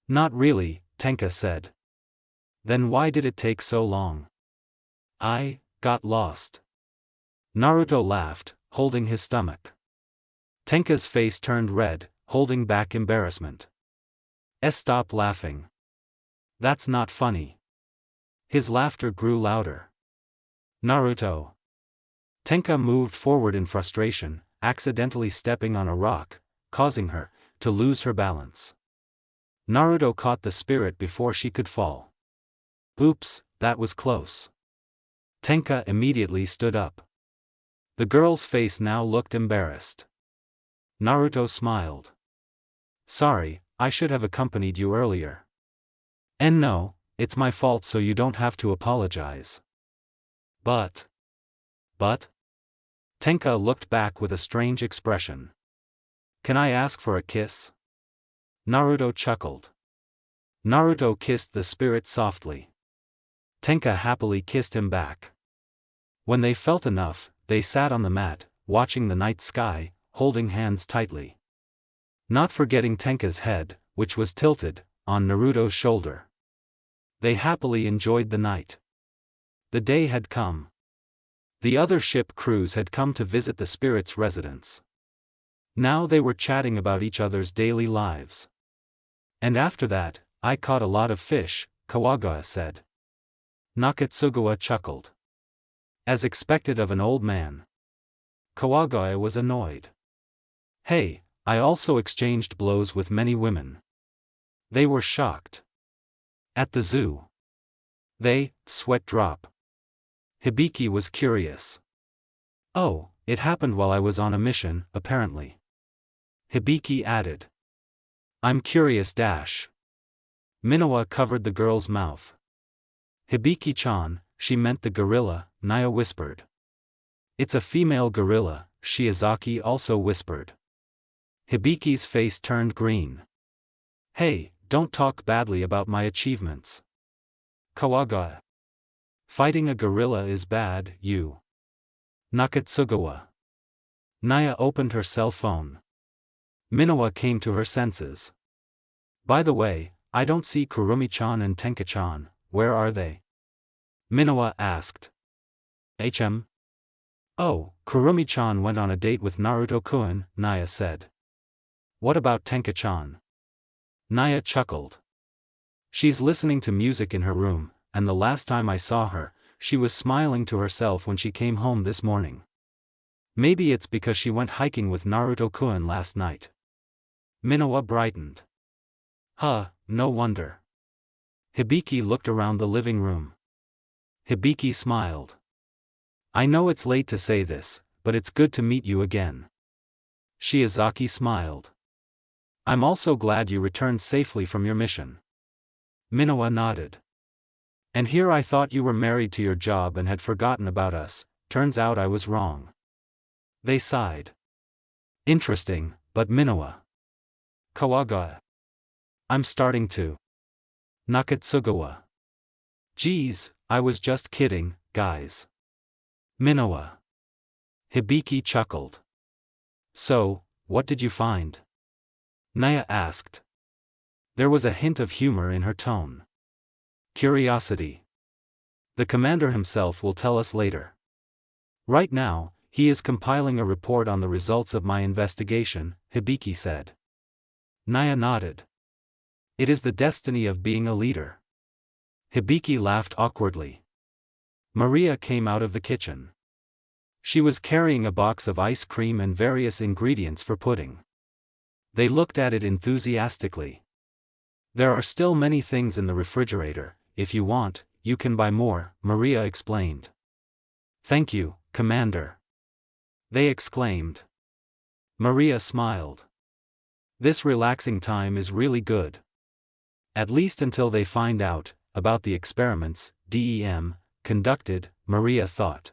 Not really, Tenka said. Then why did it take so long? I got lost. Naruto laughed, holding his stomach. Tenka's face turned red, holding back embarrassment. Stop laughing. That's not funny. His laughter grew louder. Naruto. Tenka moved forward in frustration, accidentally stepping on a rock, causing her to lose her balance. Naruto caught the spirit before she could fall. Oops, that was close. Tenka immediately stood up. The girl's face now looked embarrassed. Naruto smiled. Sorry, I should have accompanied you earlier. And no, it's my fault, so you don't have to apologize. But. Tenka looked back with a strange expression. Can I ask for a kiss? Naruto chuckled. Naruto kissed the spirit softly. Tenka happily kissed him back. When they felt enough, they sat on the mat, watching the night sky, holding hands tightly. Not forgetting Tenka's head, which was tilted, on Naruto's shoulder. They happily enjoyed the night. The day had come. The other ship crews had come to visit the spirit's residence. Now they were chatting about each other's daily lives. And after that, I caught a lot of fish, Kawagawa said. Nakatsugawa chuckled. As expected of an old man. Kawagawa was annoyed. Hey, I also exchanged blows with many women. They were shocked. At the zoo. They, sweat drop. Hibiki was curious. Oh, it happened while I was on a mission, apparently. Hibiki added. I'm curious dash. Minowa covered the girl's mouth. Hibiki-chan, she meant the gorilla, Nia whispered. It's a female gorilla, Shiozaki also whispered. Hibiki's face turned green. Hey, don't talk badly about my achievements. Kawagawa. Fighting a gorilla is bad, you. Nakatsugawa. Nia opened her cell phone. Minowa came to her senses. By the way, I don't see Kurumi-chan and Tenka-chan, where are they? Minowa asked. Oh, Kurumi-chan went on a date with Naruto-kun, Nia said. What about Tenka-chan? Nia chuckled. She's listening to music in her room, and the last time I saw her, she was smiling to herself when she came home this morning. Maybe it's because she went hiking with Naruto-kun last night. Minowa brightened. Huh, no wonder. Hibiki looked around the living room. Hibiki smiled. I know it's late to say this, but it's good to meet you again. Shiozaki smiled. I'm also glad you returned safely from your mission. Minowa nodded. And here I thought you were married to your job and had forgotten about us, turns out I was wrong. They sighed. Interesting, but Minowa. Kawaga. I'm starting to. Nakatsugawa. Geez, I was just kidding, guys. Minowa. Hibiki chuckled. So, what did you find? Nia asked. There was a hint of humor in her tone. Curiosity. The commander himself will tell us later. Right now, he is compiling a report on the results of my investigation, Hibiki said. Nia nodded. It is the destiny of being a leader. Hibiki laughed awkwardly. Maria came out of the kitchen. She was carrying a box of ice cream and various ingredients for pudding. They looked at it enthusiastically. There are still many things in the refrigerator. If you want, you can buy more, Maria explained. Thank you, Commander. They exclaimed. Maria smiled. This relaxing time is really good. At least until they find out about the experiments, conducted, Maria thought.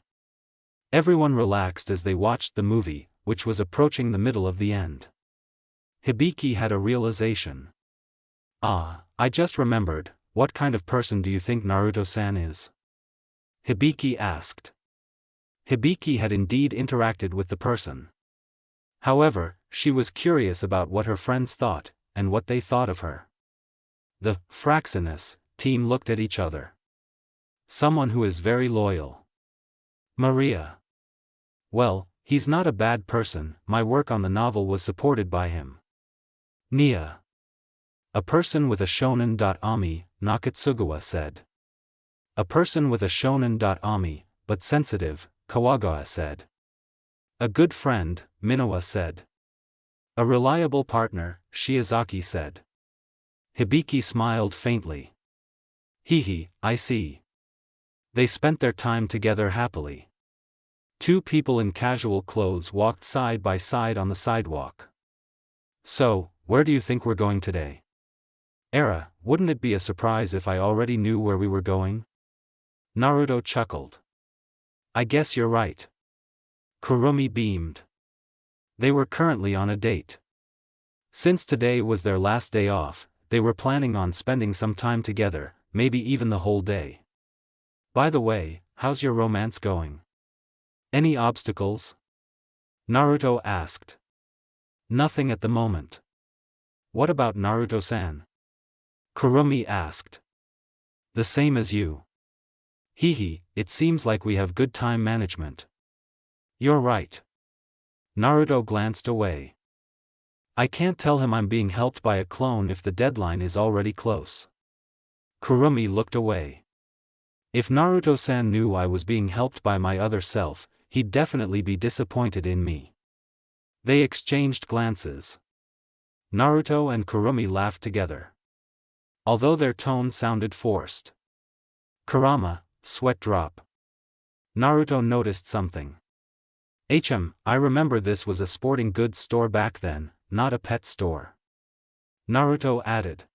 Everyone relaxed as they watched the movie, which was approaching the middle of the end. Hibiki had a realization. Ah, I just remembered, what kind of person do you think Naruto-san is? Hibiki asked. Hibiki had indeed interacted with the person. However, she was curious about what her friends thought, and what they thought of her. The Fraxinus team looked at each other. Someone who is very loyal. Maria. Well, he's not a bad person, my work on the novel was supported by him. Nia. A person with a shonen.ami, Nakatsugawa said. A person with a shonen.ami, but sensitive, Kawagawa said. A good friend, Minowa said. A reliable partner, Shiozaki said. Hibiki smiled faintly. Hehe, I see. They spent their time together happily. Two people in casual clothes walked side by side on the sidewalk. So, where do you think we're going today? Era, wouldn't it be a surprise if I already knew where we were going? Naruto chuckled. I guess you're right. Kurumi beamed. They were currently on a date. Since today was their last day off, they were planning on spending some time together, maybe even the whole day. By the way, how's your romance going? Any obstacles? Naruto asked. Nothing at the moment. What about Naruto-san? Kurumi asked. The same as you. Hehe, it seems like we have good time management. You're right. Naruto glanced away. I can't tell him I'm being helped by a clone if the deadline is already close. Kurumi looked away. If Naruto-san knew I was being helped by my other self, he'd definitely be disappointed in me. They exchanged glances. Naruto and Kurumi laughed together. Although their tone sounded forced. Kurama, sweat drop. Naruto noticed something. I remember this was a sporting goods store back then, not a pet store. Naruto added.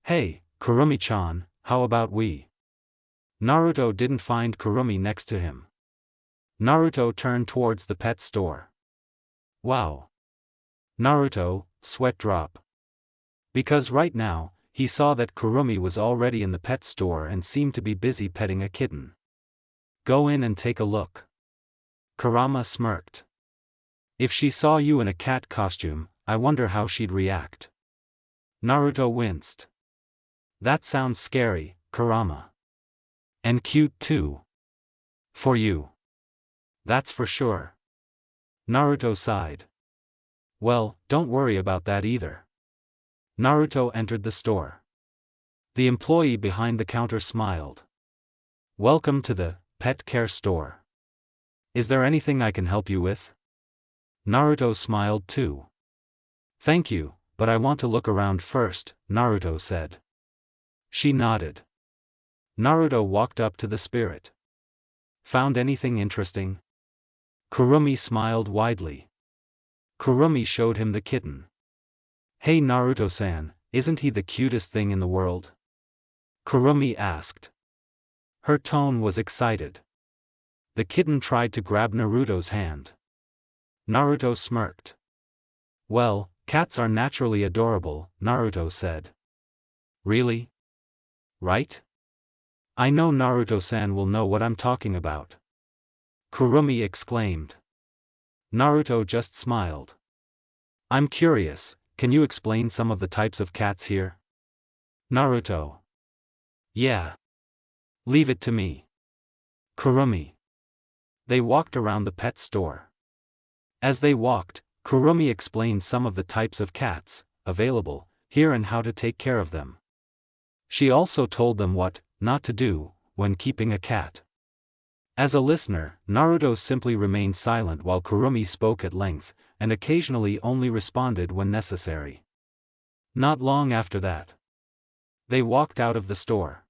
Hey, Kurumi-chan, how about we? Naruto didn't find Kurumi next to him. Naruto turned towards the pet store. Wow. Naruto, sweat drop. Because right now, he saw that Kurumi was already in the pet store and seemed to be busy petting a kitten. Go in and take a look. Kurama smirked. If she saw you in a cat costume, I wonder how she'd react. Naruto winced. That sounds scary, Kurama. And cute too. For you. That's for sure. Naruto sighed. Well, don't worry about that either. Naruto entered the store. The employee behind the counter smiled. Welcome to the pet care store. Is there anything I can help you with? Naruto smiled too. Thank you, but I want to look around first, Naruto said. She nodded. Naruto walked up to the spirit. Found anything interesting? Kurumi smiled widely. Kurumi showed him the kitten. Hey Naruto-san, isn't he the cutest thing in the world? Kurumi asked. Her tone was excited. The kitten tried to grab Naruto's hand. Naruto smirked. Well, cats are naturally adorable, Naruto said. Really? Right? I know Naruto-san will know what I'm talking about. Kurumi exclaimed. Naruto just smiled. I'm curious, can you explain some of the types of cats here? Naruto. Yeah. Leave it to me. Kurumi. They walked around the pet store. As they walked, Kurumi explained some of the types of cats available here and how to take care of them. She also told them what not to do when keeping a cat. As a listener, Naruto simply remained silent while Kurumi spoke at length, and occasionally only responded when necessary. Not long after that, they walked out of the store.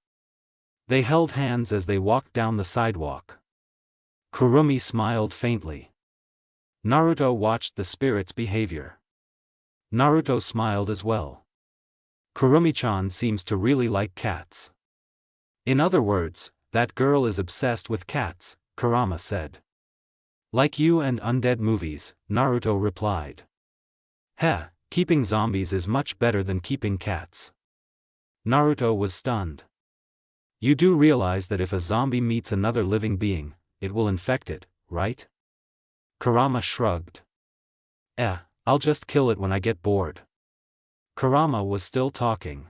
They held hands as they walked down the sidewalk. Kurumi smiled faintly. Naruto watched the spirit's behavior. Naruto smiled as well. Kurumi-chan seems to really like cats. In other words, that girl is obsessed with cats, Kurama said. Like you and undead movies, Naruto replied. Heh, keeping zombies is much better than keeping cats. Naruto was stunned. You do realize that if a zombie meets another living being, it will infect it, right? Kurama shrugged. I'll just kill it when I get bored. Kurama was still talking.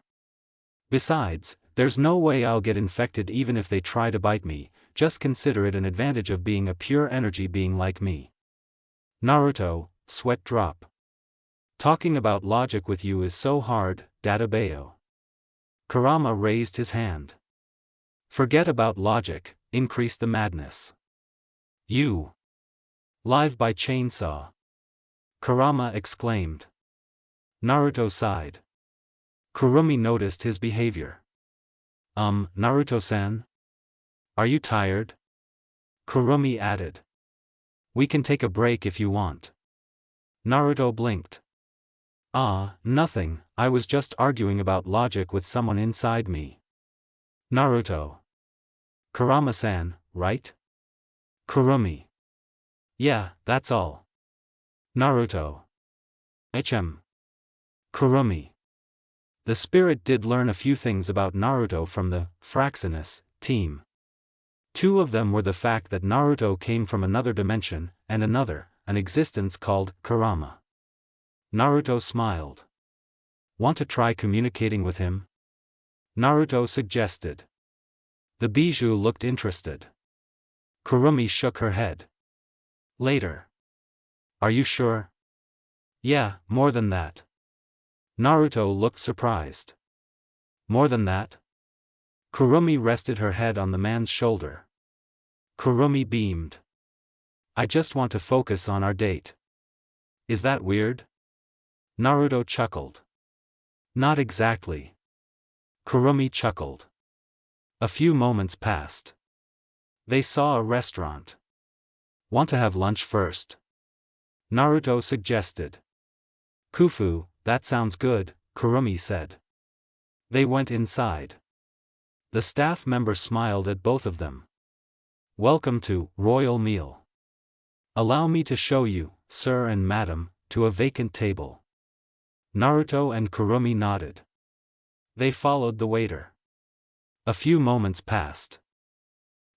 Besides, there's no way I'll get infected even if they try to bite me, just consider it an advantage of being a pure energy being like me. Naruto, sweat drop. Talking about logic with you is so hard, Dadabayo. Kurama raised his hand. Forget about logic, increase the madness. You. Live by chainsaw. Kurama exclaimed. Naruto sighed. Kurumi noticed his behavior. Naruto-san? Are you tired? Kurumi added. We can take a break if you want. Naruto blinked. Nothing, I was just arguing about logic with someone inside me. Naruto. Kurama-san, right? Kurumi. Yeah, that's all. Naruto. Kurumi. The spirit did learn a few things about Naruto from the Fraxinus team. Two of them were the fact that Naruto came from another dimension, and another, an existence called Kurama. Naruto smiled. Want to try communicating with him? Naruto suggested. The bijou looked interested. Kurumi shook her head. Later. Are you sure? Yeah, more than that. Naruto looked surprised. More than that? Kurumi rested her head on the man's shoulder. Kurumi beamed. I just want to focus on our date. Is that weird? Naruto chuckled. Not exactly. Kurumi chuckled. A few moments passed. They saw a restaurant. Want to have lunch first? Naruto suggested. Kufu, that sounds good, Kurumi said. They went inside. The staff member smiled at both of them. Welcome to Royal Meal. Allow me to show you, sir and madam, to a vacant table. Naruto and Kurumi nodded. They followed the waiter. A few moments passed.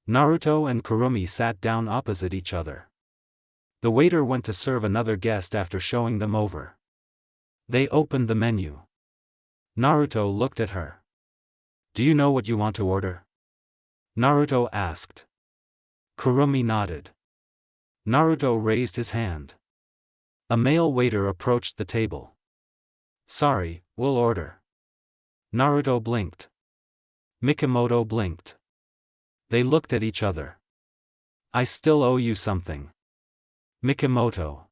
Naruto and Kurumi sat down opposite each other. The waiter went to serve another guest after showing them over. They opened the menu. Naruto looked at her. Do you know what you want to order? Naruto asked. Kurumi nodded. Naruto raised his hand. A male waiter approached the table. Sorry, we'll order. Naruto blinked. Mikimoto blinked. They looked at each other. I still owe you something. Mikimoto.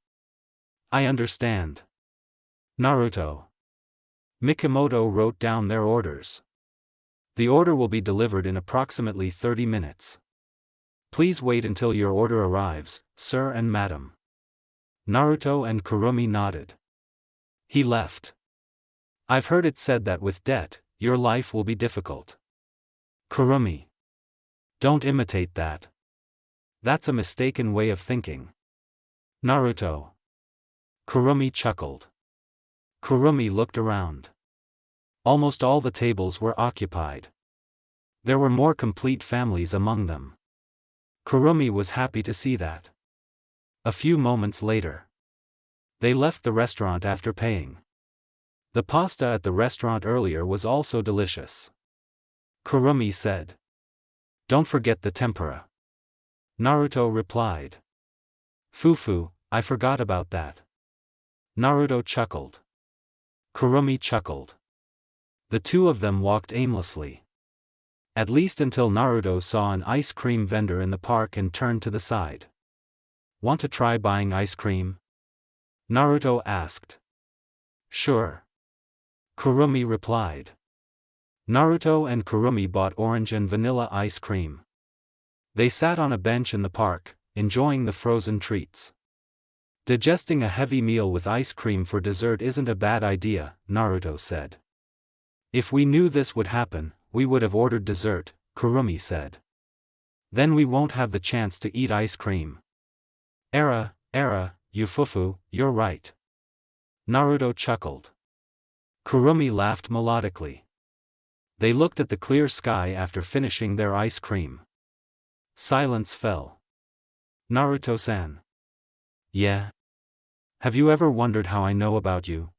I understand. Naruto. Mikimoto wrote down their orders. The order will be delivered in approximately 30 minutes. Please wait until your order arrives, sir and madam. Naruto and Kurumi nodded. He left. I've heard it said that with debt, your life will be difficult. Kurumi. Don't imitate that. That's a mistaken way of thinking. Naruto. Kurumi chuckled. Kurumi looked around. Almost all the tables were occupied. There were more complete families among them. Kurumi was happy to see that. A few moments later, they left the restaurant after paying. The pasta at the restaurant earlier was also delicious. Kurumi said. Don't forget the tempura. Naruto replied. Fufu, I forgot about that. Naruto chuckled. Kurumi chuckled. The two of them walked aimlessly. At least until Naruto saw an ice cream vendor in the park and turned to the side. Want to try buying ice cream? Naruto asked. Sure. Kurumi replied. Naruto and Kurumi bought orange and vanilla ice cream. They sat on a bench in the park, enjoying the frozen treats. Digesting a heavy meal with ice cream for dessert isn't a bad idea, Naruto said. If we knew this would happen, we would have ordered dessert, Kurumi said. Then we won't have the chance to eat ice cream. Yufufu, you're right. Naruto chuckled. Kurumi laughed melodically. They looked at the clear sky after finishing their ice cream. Silence fell. Naruto-san. Yeah? Have you ever wondered how I know about you?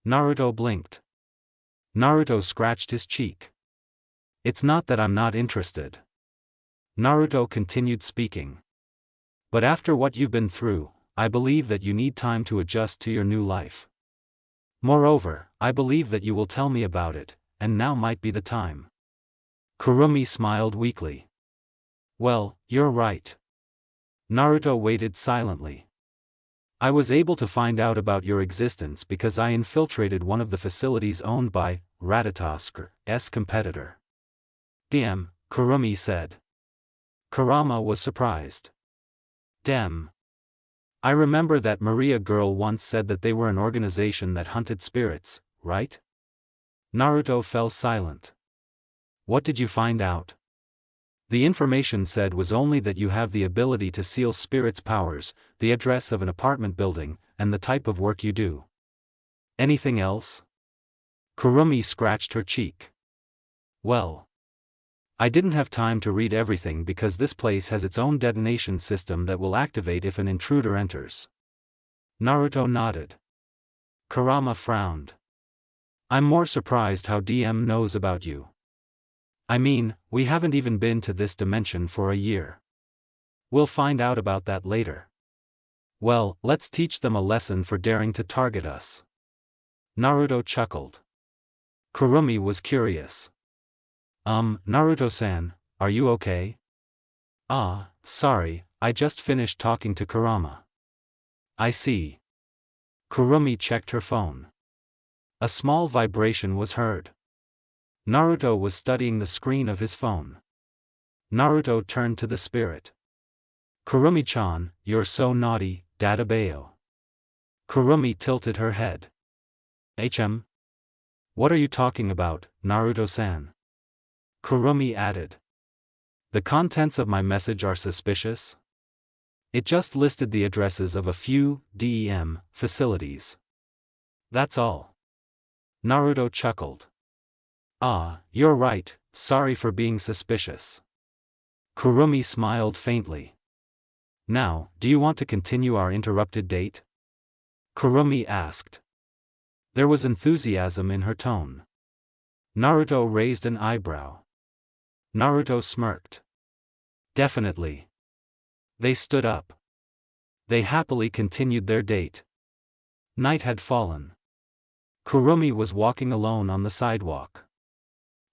Naruto blinked. Naruto scratched his cheek. It's not that I'm not interested. Naruto continued speaking. But after what you've been through, I believe that you need time to adjust to your new life. Moreover, I believe that you will tell me about it, and now might be the time. Kurumi smiled weakly. Well, you're right. Naruto waited silently. I was able to find out about your existence because I infiltrated one of the facilities owned by Ratatosk's competitor. Damn, Kurumi said. Kurama was surprised. Damn. I remember that Maria girl once said that they were an organization that hunted spirits, right? Naruto fell silent. What did you find out? The information said was only that you have the ability to seal spirits' powers, the address of an apartment building, and the type of work you do. Anything else? Kurumi scratched her cheek. Well, I didn't have time to read everything because this place has its own detonation system that will activate if an intruder enters. Naruto nodded. Kurama frowned. I'm more surprised how DM knows about you. I mean, we haven't even been to this dimension for a year. We'll find out about that later. Well, let's teach them a lesson for daring to target us. Naruto chuckled. Kurumi was curious. Naruto-san, are you okay? Sorry, I just finished talking to Kurama. I see. Kurumi checked her phone. A small vibration was heard. Naruto was studying the screen of his phone. Naruto turned to the spirit. Kurumi-chan, you're so naughty, Databeo. Kurumi tilted her head. What are you talking about, Naruto-san? Kurumi added. The contents of my message are suspicious? It just listed the addresses of a few DEM facilities. That's all. Naruto chuckled. You're right, sorry for being suspicious. Kurumi smiled faintly. Now, do you want to continue our interrupted date? Kurumi asked. There was enthusiasm in her tone. Naruto raised an eyebrow. Naruto smirked. Definitely. They stood up. They happily continued their date. Night had fallen. Kurumi was walking alone on the sidewalk.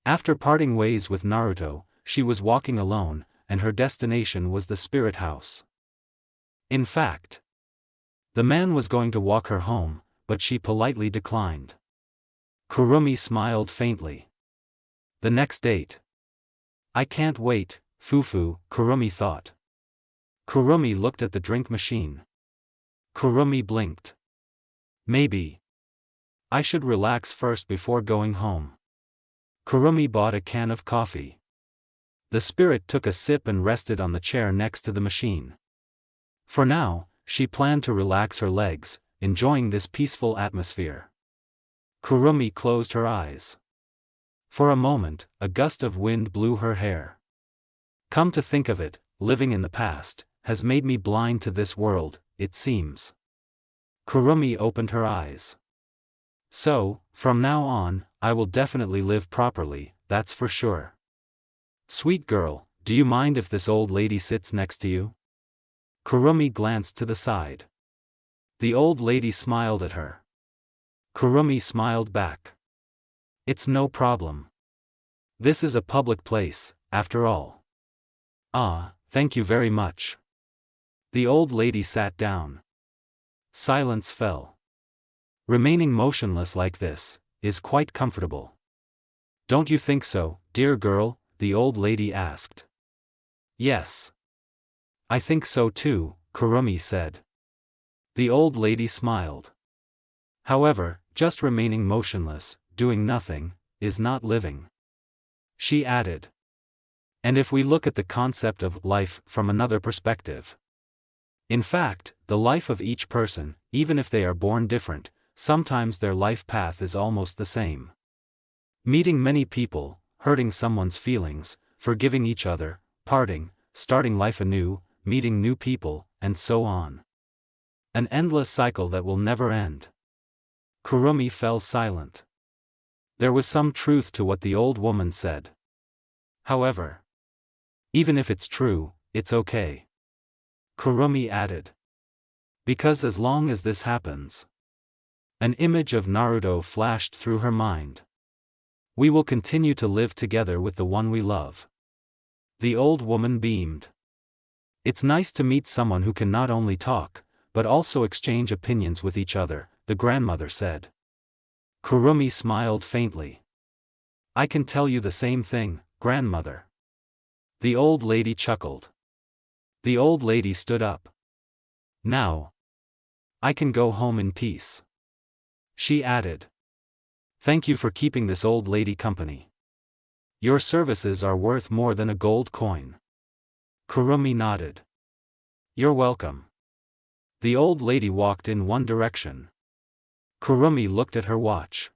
After parting ways with Naruto, she was walking alone, and her destination was the spirit house. In fact, the man was going to walk her home, but she politely declined. Kurumi smiled faintly. The next date. I can't wait, Fufu, Kurumi thought. Kurumi looked at the drink machine. Kurumi blinked. Maybe I should relax first before going home. Kurumi bought a can of coffee. The spirit took a sip and rested on the chair next to the machine. For now, she planned to relax her legs, enjoying this peaceful atmosphere. Kurumi closed her eyes. For a moment, a gust of wind blew her hair. Come to think of it, living in the past has made me blind to this world, it seems. Kurumi opened her eyes. So, from now on, I will definitely live properly, that's for sure. Sweet girl, do you mind if this old lady sits next to you? Kurumi glanced to the side. The old lady smiled at her. Kurumi smiled back. It's no problem. This is a public place, after all. Ah, thank you very much. The old lady sat down. Silence fell. Remaining motionless like this is quite comfortable. Don't you think so, dear girl? The old lady asked. Yes. I think so too, Kurumi said. The old lady smiled. However, just remaining motionless, doing nothing, is not living. She added. And if we look at the concept of life from another perspective. In fact, the life of each person, even if they are born different, sometimes their life path is almost the same. Meeting many people, hurting someone's feelings, forgiving each other, parting, starting life anew, meeting new people, and so on. An endless cycle that will never end. Kurumi fell silent. There was some truth to what the old woman said. However, even if it's true, it's okay. Kurumi added. Because as long as this happens. An image of Naruto flashed through her mind. We will continue to live together with the one we love. The old woman beamed. It's nice to meet someone who can not only talk, but also exchange opinions with each other, the grandmother said. Kurumi smiled faintly. I can tell you the same thing, grandmother. The old lady chuckled. The old lady stood up. Now, I can go home in peace. She added. Thank you for keeping this old lady company. Your services are worth more than a gold coin. Kurumi nodded. You're welcome. The old lady walked in one direction. Kurumi looked at her watch.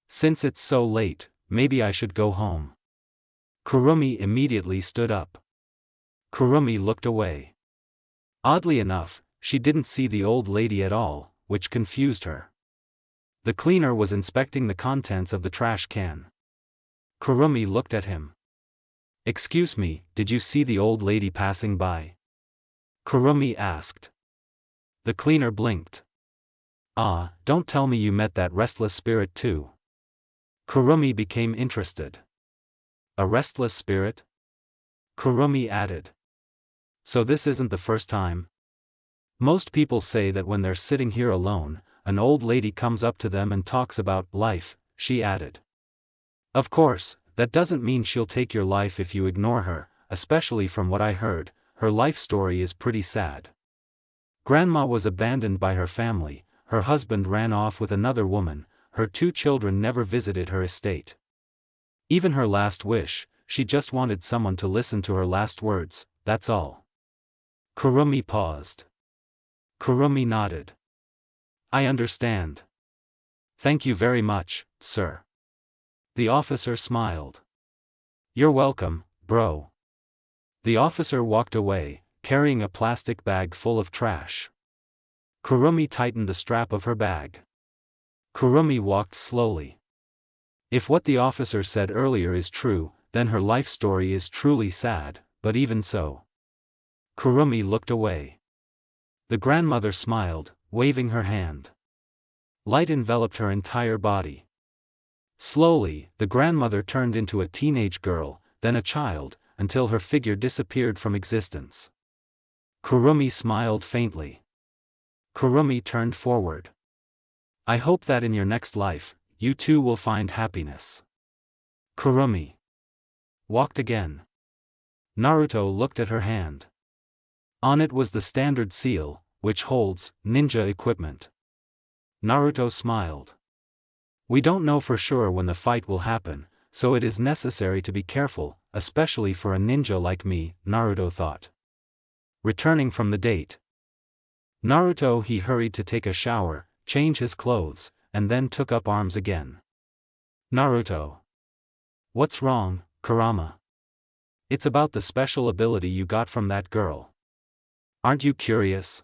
Since it's so late, maybe I should go home. Kurumi immediately stood up. Kurumi looked away. Oddly enough, she didn't see the old lady at all, which confused her. The cleaner was inspecting the contents of the trash can. Kurumi looked at him. Excuse me, did you see the old lady passing by? Kurumi asked. The cleaner blinked. Ah, don't tell me you met that restless spirit too. Kurumi became interested. A restless spirit? Kurumi added. So this isn't the first time? Most people say that when they're sitting here alone, an old lady comes up to them and talks about life, she added. Of course, that doesn't mean she'll take your life if you ignore her, especially from what I heard, her life story is pretty sad. Grandma was abandoned by her family, her husband ran off with another woman, her 2 children never visited her estate. Even her last wish, she just wanted someone to listen to her last words, that's all. Kurumi paused. Kurumi nodded. I understand. Thank you very much, sir. The officer smiled. You're welcome, bro. The officer walked away, carrying a plastic bag full of trash. Kurumi tightened the strap of her bag. Kurumi walked slowly. If what the officer said earlier is true, then her life story is truly sad, but even so. Kurumi looked away. The grandmother smiled, waving her hand. Light enveloped her entire body. Slowly, the grandmother turned into a teenage girl, then a child, until her figure disappeared from existence. Kurumi smiled faintly. Kurumi turned forward. I hope that in your next life, you too will find happiness. Kurumi walked again. Naruto looked at her hand. On it was the standard seal, which holds ninja equipment. Naruto smiled. We don't know for sure when the fight will happen, so it is necessary to be careful, especially for a ninja like me, Naruto thought. Returning from the date. Naruto he hurried to take a shower, change his clothes, and then took up arms again. Naruto. What's wrong, Kurama? It's about the special ability you got from that girl. Aren't you curious?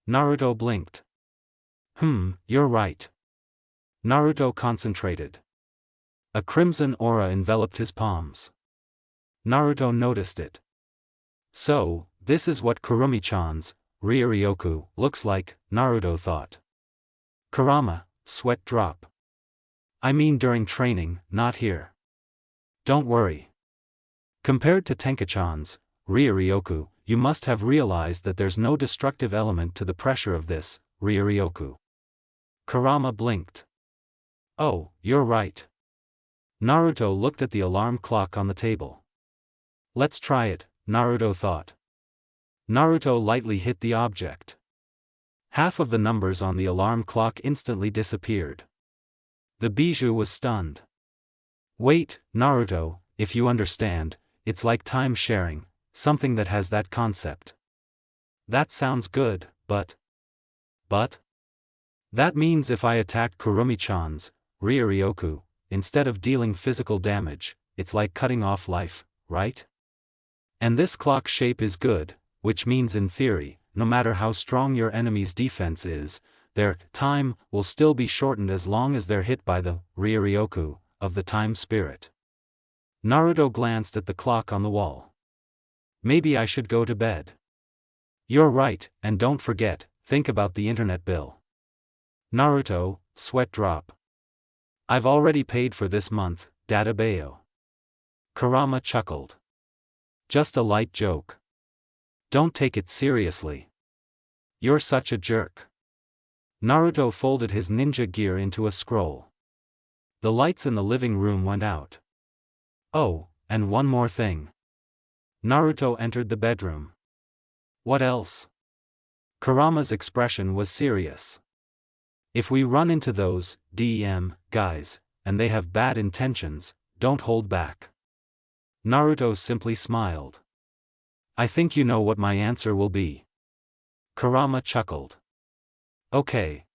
Naruto blinked. You're right. Naruto concentrated. A crimson aura enveloped his palms. Naruto noticed it. So, this is what Kurumi-chan's Ryoryoku looks like, Naruto thought. Kurama, sweat drop. I mean during training, not here. Don't worry. Compared to Tenka-chan's Ryoryoku, you must have realized that there's no destructive element to the pressure of this Ryoryoku. Kurama blinked. Oh, you're right. Naruto looked at the alarm clock on the table. Let's try it, Naruto thought. Naruto lightly hit the object. Half of the numbers on the alarm clock instantly disappeared. The bijou was stunned. Wait, Naruto, if you understand, it's like time sharing, something that has that concept. That sounds good, but? That means if I attack Kurumi-chan's Ryoryoku, instead of dealing physical damage, it's like cutting off life, right? And this clock shape is good, which means in theory, no matter how strong your enemy's defense is, their time will still be shortened as long as they're hit by the Ryoryoku of the time spirit. Naruto glanced at the clock on the wall. Maybe I should go to bed. You're right, and don't forget, think about the internet bill. Naruto, sweat drop. I've already paid for this month, Databeo. Kurama chuckled. Just a light joke. Don't take it seriously. You're such a jerk. Naruto folded his ninja gear into a scroll. The lights in the living room went out. Oh, and one more thing. Naruto entered the bedroom. What else? Kurama's expression was serious. If we run into those guys, and they have bad intentions, don't hold back. Naruto simply smiled. I think you know what my answer will be. Kurama chuckled. Okay.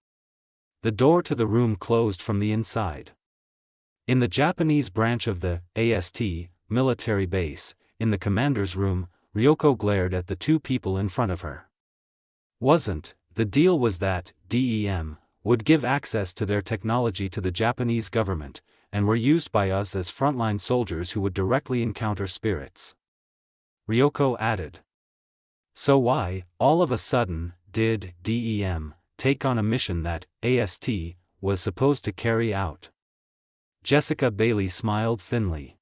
The door to the room closed from the inside. In the Japanese branch of the AST military base, in the commander's room, Ryoko glared at the two people in front of her. The deal was that DEM would give access to their technology to the Japanese government, and were used by us as frontline soldiers who would directly encounter spirits. Ryoko added. So why, all of a sudden, did DEM take on a mission that AST was supposed to carry out? Jessica Bailey smiled thinly.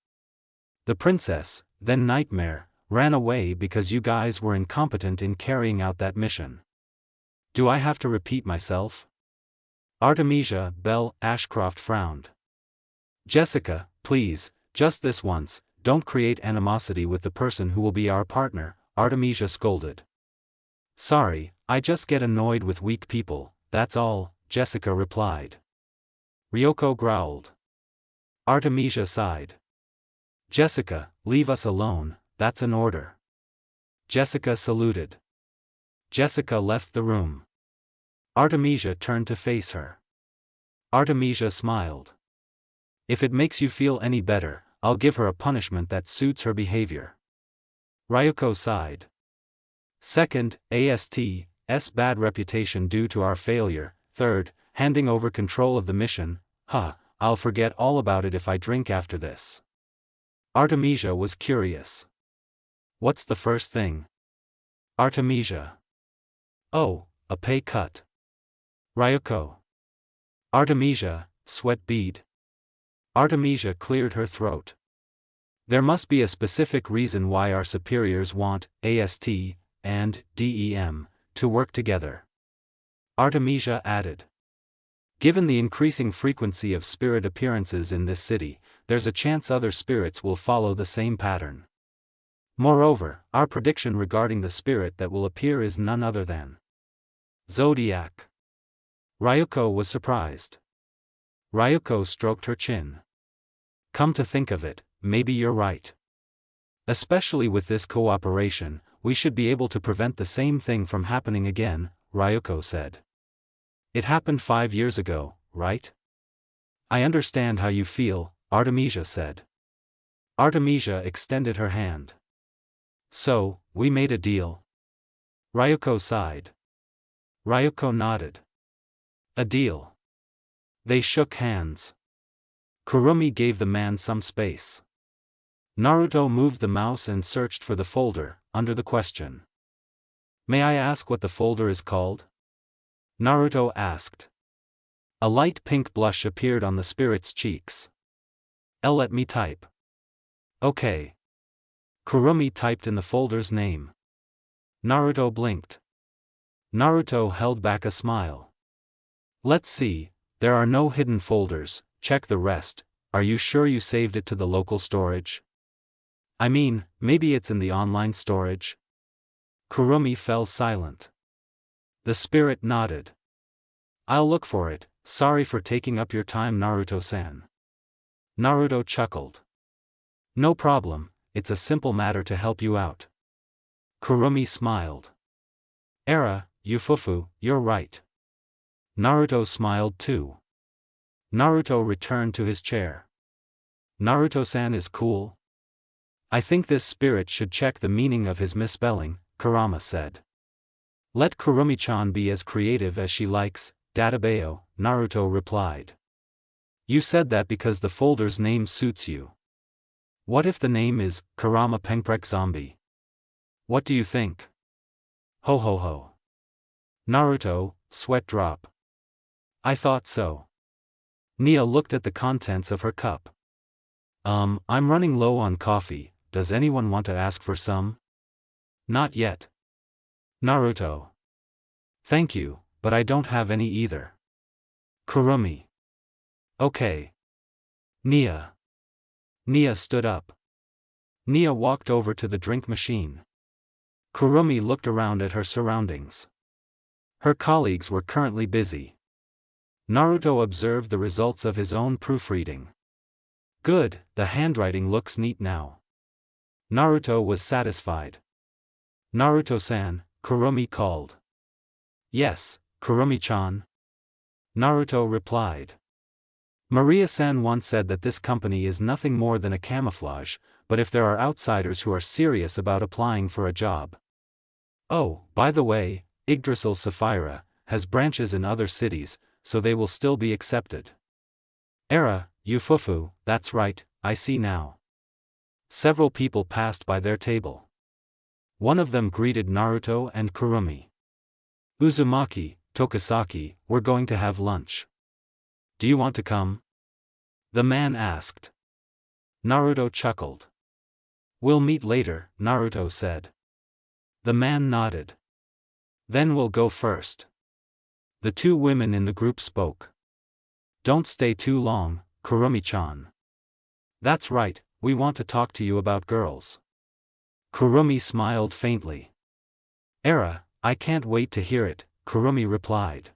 The princess, then Nightmare, ran away because you guys were incompetent in carrying out that mission. Do I have to repeat myself? Artemisia Belle Ashcroft frowned. Jessica, please, just this once, don't create animosity with the person who will be our partner, Artemisia scolded. Sorry, I just get annoyed with weak people, that's all, Jessica replied. Ryoko growled. Artemisia sighed. Jessica, leave us alone, that's an order. Jessica saluted. Jessica left the room. Artemisia turned to face her. Artemisia smiled. If it makes you feel any better, I'll give her a punishment that suits her behavior. Ryoko sighed. Second, AST's bad reputation due to our failure. Third, handing over control of the mission. I'll forget all about it if I drink after this. Artemisia was curious. What's the first thing? Artemisia. Oh, a pay cut. Ryuko. Artemisia, sweat bead. Artemisia cleared her throat. There must be a specific reason why our superiors want AST and DEM to work together. Artemisia added. Given the increasing frequency of spirit appearances in this city, there's a chance other spirits will follow the same pattern. Moreover, our prediction regarding the spirit that will appear is none other than Zodiac. Ryuko was surprised. Ryuko stroked her chin. Come to think of it, maybe you're right. Especially with this cooperation, we should be able to prevent the same thing from happening again, Ryuko said. It happened 5 years ago, right? I understand how you feel, Artemisia said. Artemisia extended her hand. So, we made a deal? Ryuko sighed. Ryuko nodded. A deal. They shook hands. Kurumi gave the man some space. Naruto moved the mouse and searched for the folder, under the question. May I ask what the folder is called? Naruto asked. A light pink blush appeared on the spirit's cheeks. Let me type. Okay. Kurumi typed in the folder's name. Naruto blinked. Naruto held back a smile. Let's see, there are no hidden folders, check the rest. Are you sure you saved it to the local storage? I mean, maybe it's in the online storage? Kurumi fell silent. The spirit nodded. I'll look for it, sorry for taking up your time, Naruto-san. Naruto chuckled. No problem, it's a simple matter to help you out. Kurumi smiled. Yufufu, you're right. Naruto smiled too. Naruto returned to his chair. Naruto-san is cool. I think this spirit should check the meaning of his misspelling, Kurama said. Let Kurumi-chan be as creative as she likes, Databeo, Naruto replied. You said that because the folder's name suits you. What if the name is Kurama Pengprek Zombie? What do you think? Ho ho ho. Naruto, sweat drop. I thought so. Nia looked at the contents of her cup. I'm running low on coffee, does anyone want to ask for some? Not yet. Naruto. Thank you, but I don't have any either. Kurumi. Okay. Nia. Nia stood up. Nia walked over to the drink machine. Kurumi looked around at her surroundings. Her colleagues were currently busy. Naruto observed the results of his own proofreading. Good, the handwriting looks neat now. Naruto was satisfied. Naruto-san, Kurumi called. Yes, Kurumi-chan. Naruto replied. Maria-san once said that this company is nothing more than a camouflage, but if there are outsiders who are serious about applying for a job. Oh, by the way, Yggdrasil Sapphira has branches in other cities, so they will still be accepted. Yufufu, that's right, I see now. Several people passed by their table. One of them greeted Naruto and Kurumi. Uzumaki, Tokisaki, we're going to have lunch. Do you want to come? The man asked. Naruto chuckled. We'll meet later, Naruto said. The man nodded. Then we'll go first. The two women in the group spoke. Don't stay too long, Kurumi-chan. That's right, we want to talk to you about girls. Kurumi smiled faintly. I can't wait to hear it, Kurumi replied.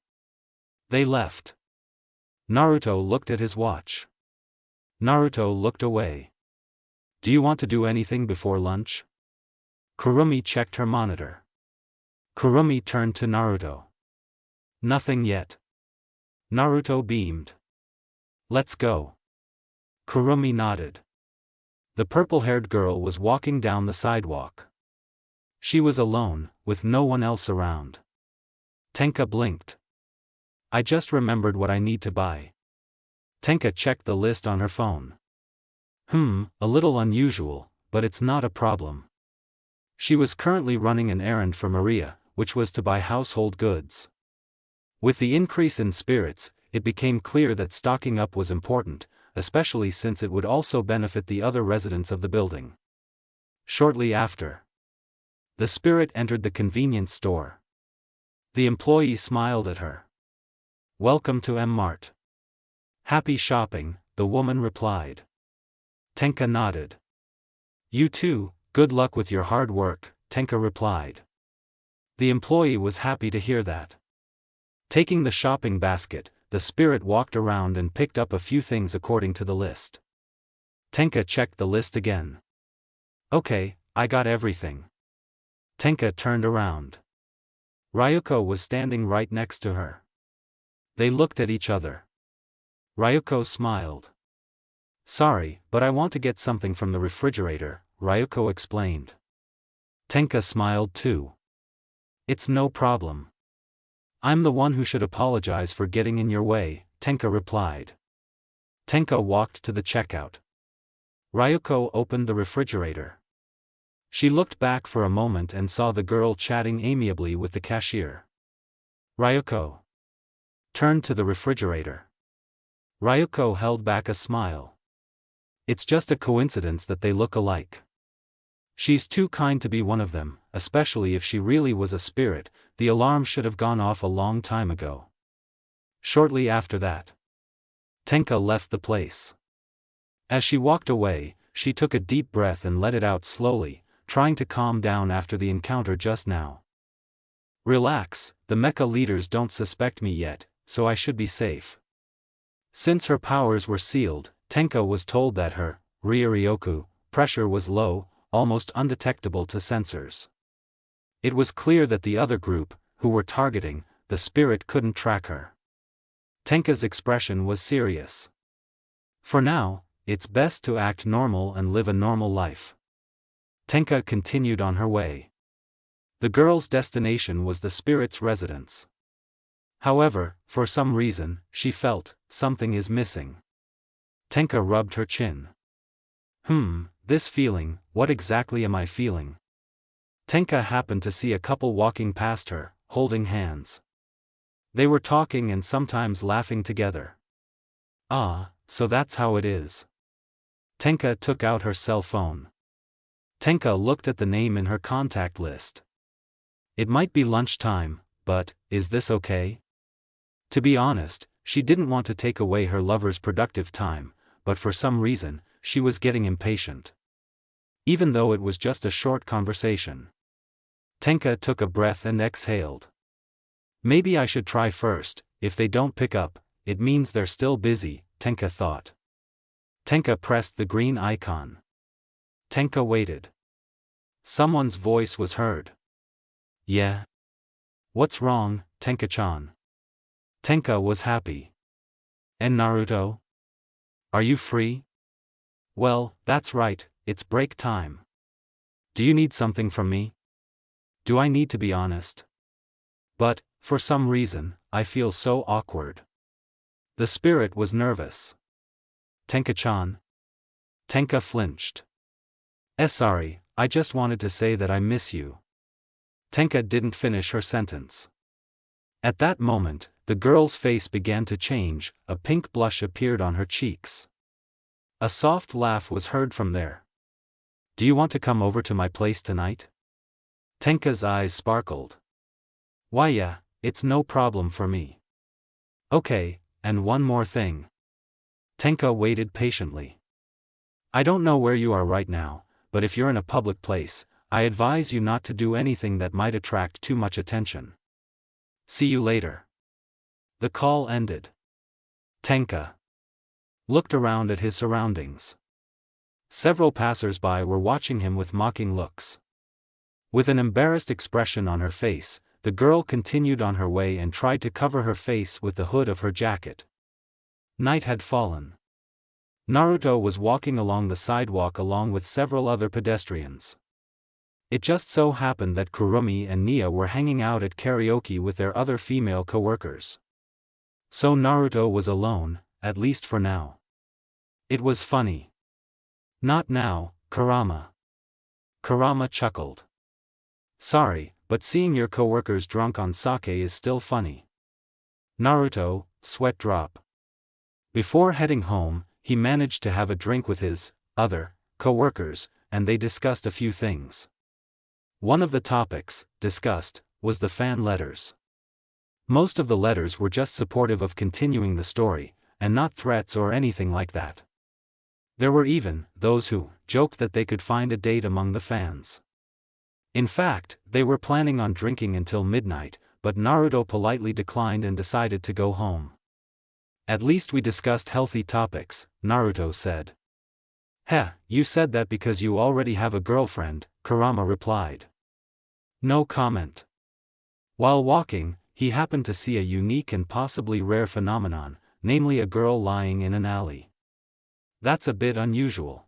They left. Naruto looked at his watch. Naruto looked away. Do you want to do anything before lunch? Kurumi checked her monitor. Kurumi turned to Naruto. Nothing yet. Naruto beamed. Let's go. Kurumi nodded. The purple-haired girl was walking down the sidewalk. She was alone, with no one else around. Tenka blinked. I just remembered what I need to buy. Tenka checked the list on her phone. A little unusual, but it's not a problem. She was currently running an errand for Maria, which was to buy household goods. With the increase in spirits, it became clear that stocking up was important, especially since it would also benefit the other residents of the building. Shortly after, the spirit entered the convenience store. The employee smiled at her. "Welcome to M-Mart." "Happy shopping," the woman replied. Tenka nodded. "You too, good luck with your hard work," Tenka replied. The employee was happy to hear that. Taking the shopping basket, the spirit walked around and picked up a few things according to the list. Tenka checked the list again. "Okay, I got everything." Tenka turned around. Ryuko was standing right next to her. They looked at each other. Ryuko smiled. "Sorry, but I want to get something from the refrigerator," Ryuko explained. Tenka smiled too. "It's no problem. I'm the one who should apologize for getting in your way," Tenka replied. Tenka walked to the checkout. Ryuko opened the refrigerator. She looked back for a moment and saw the girl chatting amiably with the cashier. Ryuko turned to the refrigerator. Ryuko held back a smile. "It's just a coincidence that they look alike. She's too kind to be one of them, especially if she really was a spirit. The alarm should have gone off a long time ago." Shortly after that, Tenka left the place. As she walked away, she took a deep breath and let it out slowly, trying to calm down after the encounter just now. "Relax, the mecha leaders don't suspect me yet, so I should be safe." Since her powers were sealed, Tenka was told that her Ryoryoku pressure was low, almost undetectable to sensors. It was clear that the other group, who were targeting, the spirit couldn't track her. Tenka's expression was serious. "For now, it's best to act normal and live a normal life." Tenka continued on her way. The girl's destination was the spirit's residence. However, for some reason, she felt, something is missing. Tenka rubbed her chin. This feeling, what exactly am I feeling?" Tenka happened to see a couple walking past her, holding hands. They were talking and sometimes laughing together. "Ah, so that's how it is." Tenka took out her cell phone. Tenka looked at the name in her contact list. It might be lunchtime, but, is this okay? To be honest, she didn't want to take away her lover's productive time, but for some reason, she was getting impatient. Even though it was just a short conversation. Tenka took a breath and exhaled. "Maybe I should try first. If they don't pick up, it means they're still busy," Tenka thought. Tenka pressed the green icon. Tenka waited. Someone's voice was heard. "Yeah? What's wrong, Tenka-chan?" Tenka was happy. "And Naruto? Are you free?" "Well, that's right, it's break time. Do you need something from me? Do I need to be honest? But, for some reason, I feel so awkward." The spirit was nervous. "Tenka-chan?" Tenka flinched. Sorry, I just wanted to say that I miss you." Tenka didn't finish her sentence. At that moment, the girl's face began to change, a pink blush appeared on her cheeks. A soft laugh was heard from there. "Do you want to come over to my place tonight?" Tenka's eyes sparkled. "Why yeah, it's no problem for me." "Okay, and one more thing." Tenka waited patiently. "I don't know where you are right now, but if you're in a public place, I advise you not to do anything that might attract too much attention. See you later." The call ended. Tenka looked around at his surroundings. Several passers-by were watching him with mocking looks. With an embarrassed expression on her face, the girl continued on her way and tried to cover her face with the hood of her jacket. Night had fallen. Naruto was walking along the sidewalk along with several other pedestrians. It just so happened that Kurumi and Nia were hanging out at karaoke with their other female co-workers. So Naruto was alone, at least for now. It was funny. "Not now, Kurama." Kurama chuckled. "Sorry, but but seeing your coworkers drunk on sake is still funny. Naruto, sweat drop. Before heading home, he managed to have a drink with his other coworkers, and they discussed a few things. One of the topics discussed was the fan letters. Most of the letters were just supportive of continuing the story, and not threats or anything like that. There were even those who joked that they could find a date among the fans. In fact, they were planning on drinking until midnight, but Naruto politely declined and decided to go home. At least we discussed healthy topics, Naruto said. Heh, you said that because you already have a girlfriend, Kurama replied. No comment. While walking, he happened to see a unique and possibly rare phenomenon, namely a girl lying in an alley. That's a bit unusual.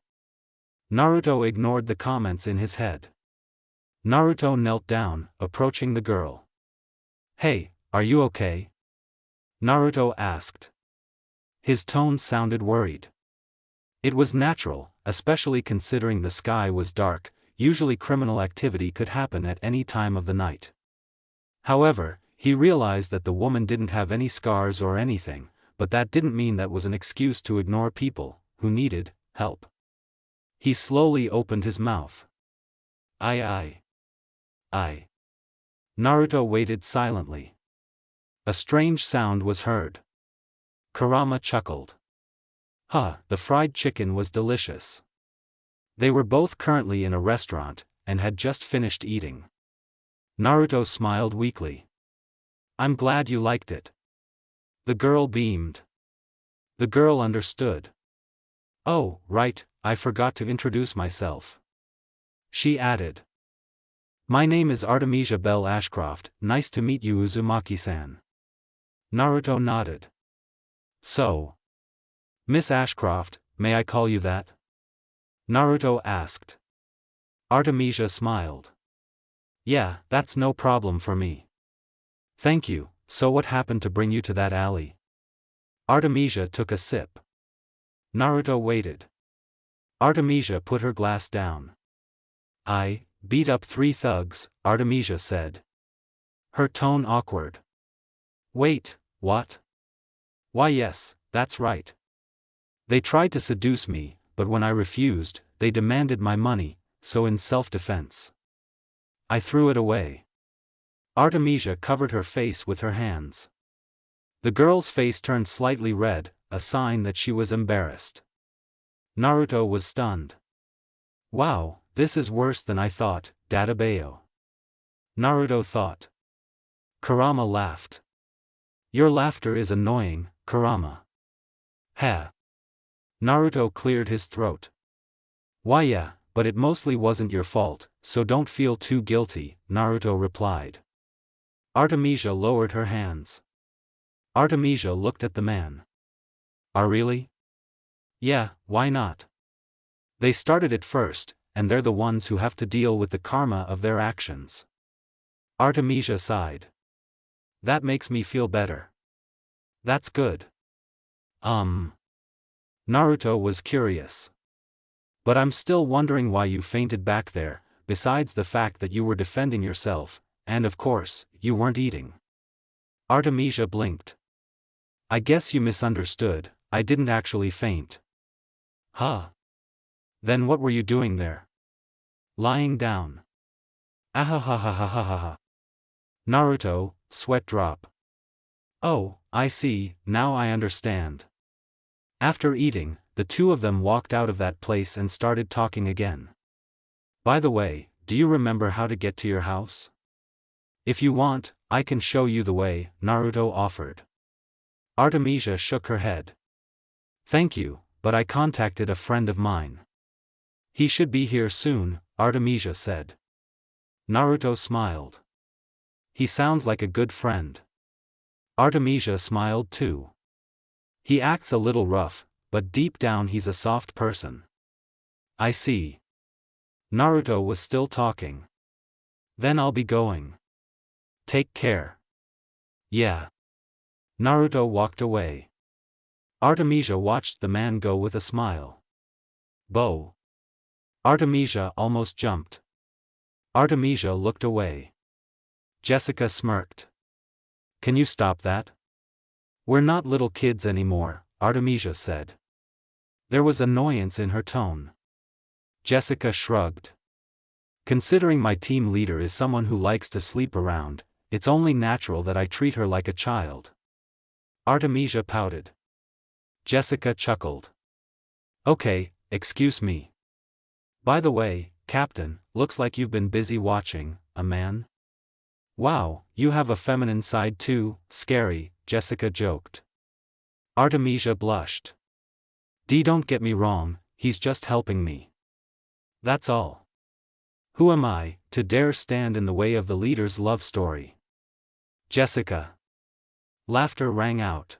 Naruto ignored the comments in his head. Naruto knelt down, approaching the girl. Hey, are you okay? Naruto asked. His tone sounded worried. It was natural, especially considering the sky was dark. Usually criminal activity could happen at any time of the night. However, he realized that the woman didn't have any scars or anything, but that didn't mean that was an excuse to ignore people who needed help. He slowly opened his mouth. I. Naruto waited silently. A strange sound was heard. Kurama chuckled. Huh, the fried chicken was delicious. They were both currently in a restaurant, and had just finished eating. Naruto smiled weakly. I'm glad you liked it. The girl beamed. The girl understood. Oh, right, I forgot to introduce myself. She added. My name is Artemisia Bell Ashcroft, nice to meet you Uzumaki-san. Naruto nodded. So. Miss Ashcroft, may I call you that? Naruto asked. Artemisia smiled. Yeah, that's no problem for me. Thank you, so what happened to bring you to that alley? Artemisia took a sip. Naruto waited. Artemisia put her glass down. I beat up 3 thugs, Artemisia said. Her tone awkward. Wait, what? Why yes, that's right. They tried to seduce me, but when I refused, they demanded my money, so in self-defense. I threw it away. Artemisia covered her face with her hands. The girl's face turned slightly red, a sign that she was embarrassed. Naruto was stunned. Wow, this is worse than I thought, Dadabayo. Naruto thought. Kurama laughed. Your laughter is annoying, Kurama. Heh. Naruto cleared his throat. Why yeah, but it mostly wasn't your fault, so don't feel too guilty, Naruto replied. Artemisia lowered her hands. Artemisia looked at the man. Really? Yeah, why not? They started it first, and they're the ones who have to deal with the karma of their actions. Artemisia sighed. That makes me feel better. That's good. Naruto was curious. But I'm still wondering why you fainted back there, besides the fact that you were defending yourself, and of course, you weren't eating. Artemisia blinked. I guess you misunderstood, I didn't actually faint. Huh? Then what were you doing there? Lying down. Ahahahahahaha. Naruto, sweat drop. Oh, I see, now I understand. After eating, the two of them walked out of that place and started talking again. By the way, do you remember how to get to your house? If you want, I can show you the way, Naruto offered. Artemisia shook her head. Thank you, but I contacted a friend of mine. He should be here soon, Artemisia said. Naruto smiled. He sounds like a good friend. Artemisia smiled too. He acts a little rough, but deep down he's a soft person. I see. Naruto was still talking. Then I'll be going. Take care. Yeah. Naruto walked away. Artemisia watched the man go with a smile. Bo. Artemisia almost jumped. Artemisia looked away. Jessica smirked. Can you stop that? We're not little kids anymore, Artemisia said. There was annoyance in her tone. Jessica shrugged. Considering my team leader is someone who likes to sleep around, it's only natural that I treat her like a child. Artemisia pouted. Jessica chuckled. Okay, excuse me. By the way, Captain, looks like you've been busy watching a man. Wow, you have a feminine side too, scary, Jessica joked. Artemisia blushed. Don't get me wrong, he's just helping me. That's all. Who am I, to dare stand in the way of the leader's love story? Jessica. Laughter rang out.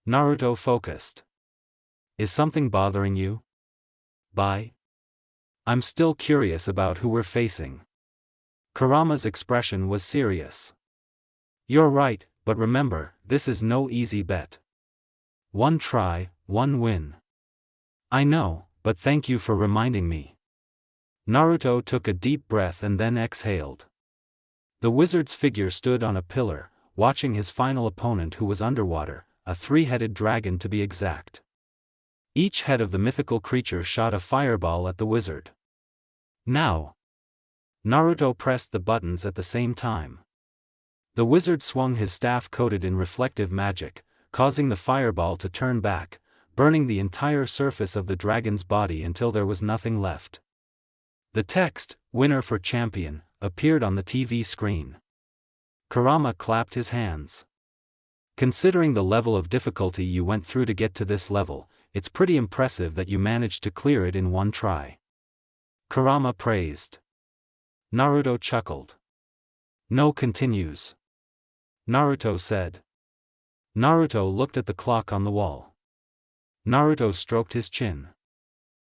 Naruto focused. Is something bothering you? Bye. I'm still curious about who we're facing. Kurama's expression was serious. You're right, but remember, this is no easy bet. One try, one win. I know, but thank you for reminding me. Naruto took a deep breath and then exhaled. The wizard's figure stood on a pillar, watching his final opponent who was underwater, a three-headed dragon to be exact. Each head of the mythical creature shot a fireball at the wizard. Now! Naruto pressed the buttons at the same time. The wizard swung his staff coated in reflective magic, causing the fireball to turn back, burning the entire surface of the dragon's body until there was nothing left. The text, "Winner for Champion," appeared on the TV screen. Kurama clapped his hands. Considering the level of difficulty you went through to get to this level, it's pretty impressive that you managed to clear it in one try. Kurama praised. Naruto chuckled. No continues. Naruto said. Naruto looked at the clock on the wall. Naruto stroked his chin.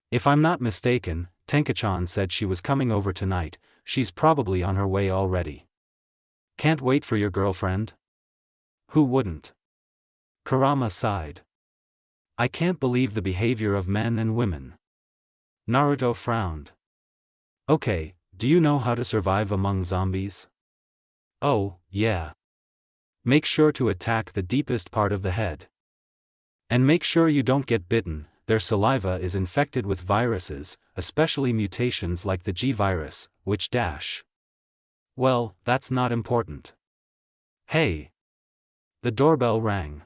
If I'm not mistaken, Tenka-chan said she was coming over tonight, she's probably on her way already. Can't wait for your girlfriend? Who wouldn't? Kurama sighed. I can't believe the behavior of men and women. Naruto frowned. Okay, do you know how to survive among zombies? Oh, yeah. Make sure to attack the deepest part of the head. And make sure you don't get bitten, their saliva is infected with viruses, especially mutations like the G virus, which dash. Well, that's not important. Hey! The doorbell rang.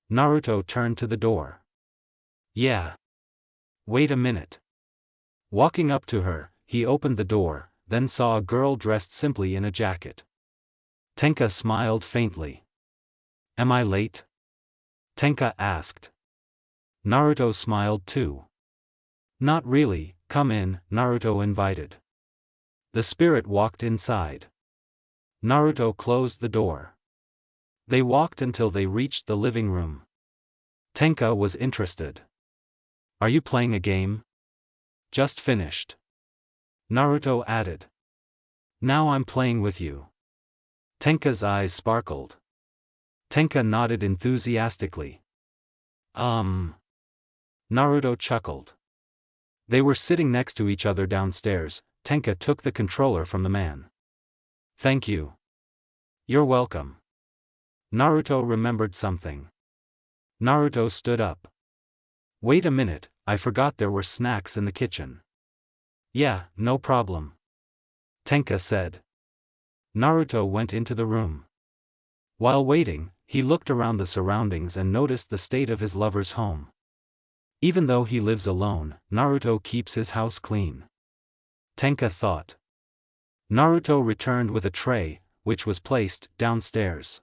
Naruto turned to the door. Yeah. Wait a minute. Walking up to her, he opened the door, then saw a girl dressed simply in a jacket. Tenka smiled faintly. Am I late? Tenka asked. Naruto smiled too. Not really, come in, Naruto invited. The spirit walked inside. Naruto closed the door. They walked until they reached the living room. Tenka was interested. Are you playing a game? Just finished. Naruto added. Now I'm playing with you. Tenka's eyes sparkled. Tenka nodded enthusiastically. Naruto chuckled. They were sitting next to each other downstairs. Tenka took the controller from the man. Thank you. You're welcome. Naruto remembered something. Naruto stood up. Wait a minute, I forgot there were snacks in the kitchen. Yeah, no problem. Tenka said. Naruto went into the room. While waiting, he looked around the surroundings and noticed the state of his lover's home. Even though he lives alone, Naruto keeps his house clean. Tenka thought. Naruto returned with a tray, which was placed downstairs.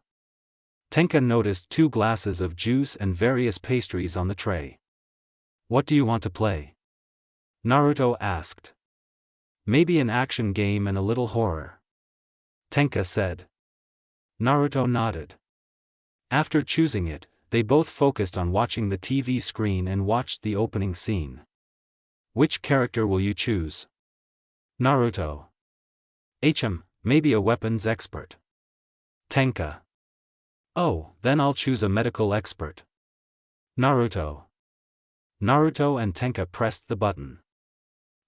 Tenka noticed 2 glasses of juice and various pastries on the tray. What do you want to play? Naruto asked. Maybe an action game and a little horror. Tenka said. Naruto nodded. After choosing it, they both focused on watching the TV screen and watched the opening scene. Which character will you choose? Naruto. Maybe a weapons expert. Tenka. Oh, then I'll choose a medical expert. Naruto. Naruto and Tenka pressed the button.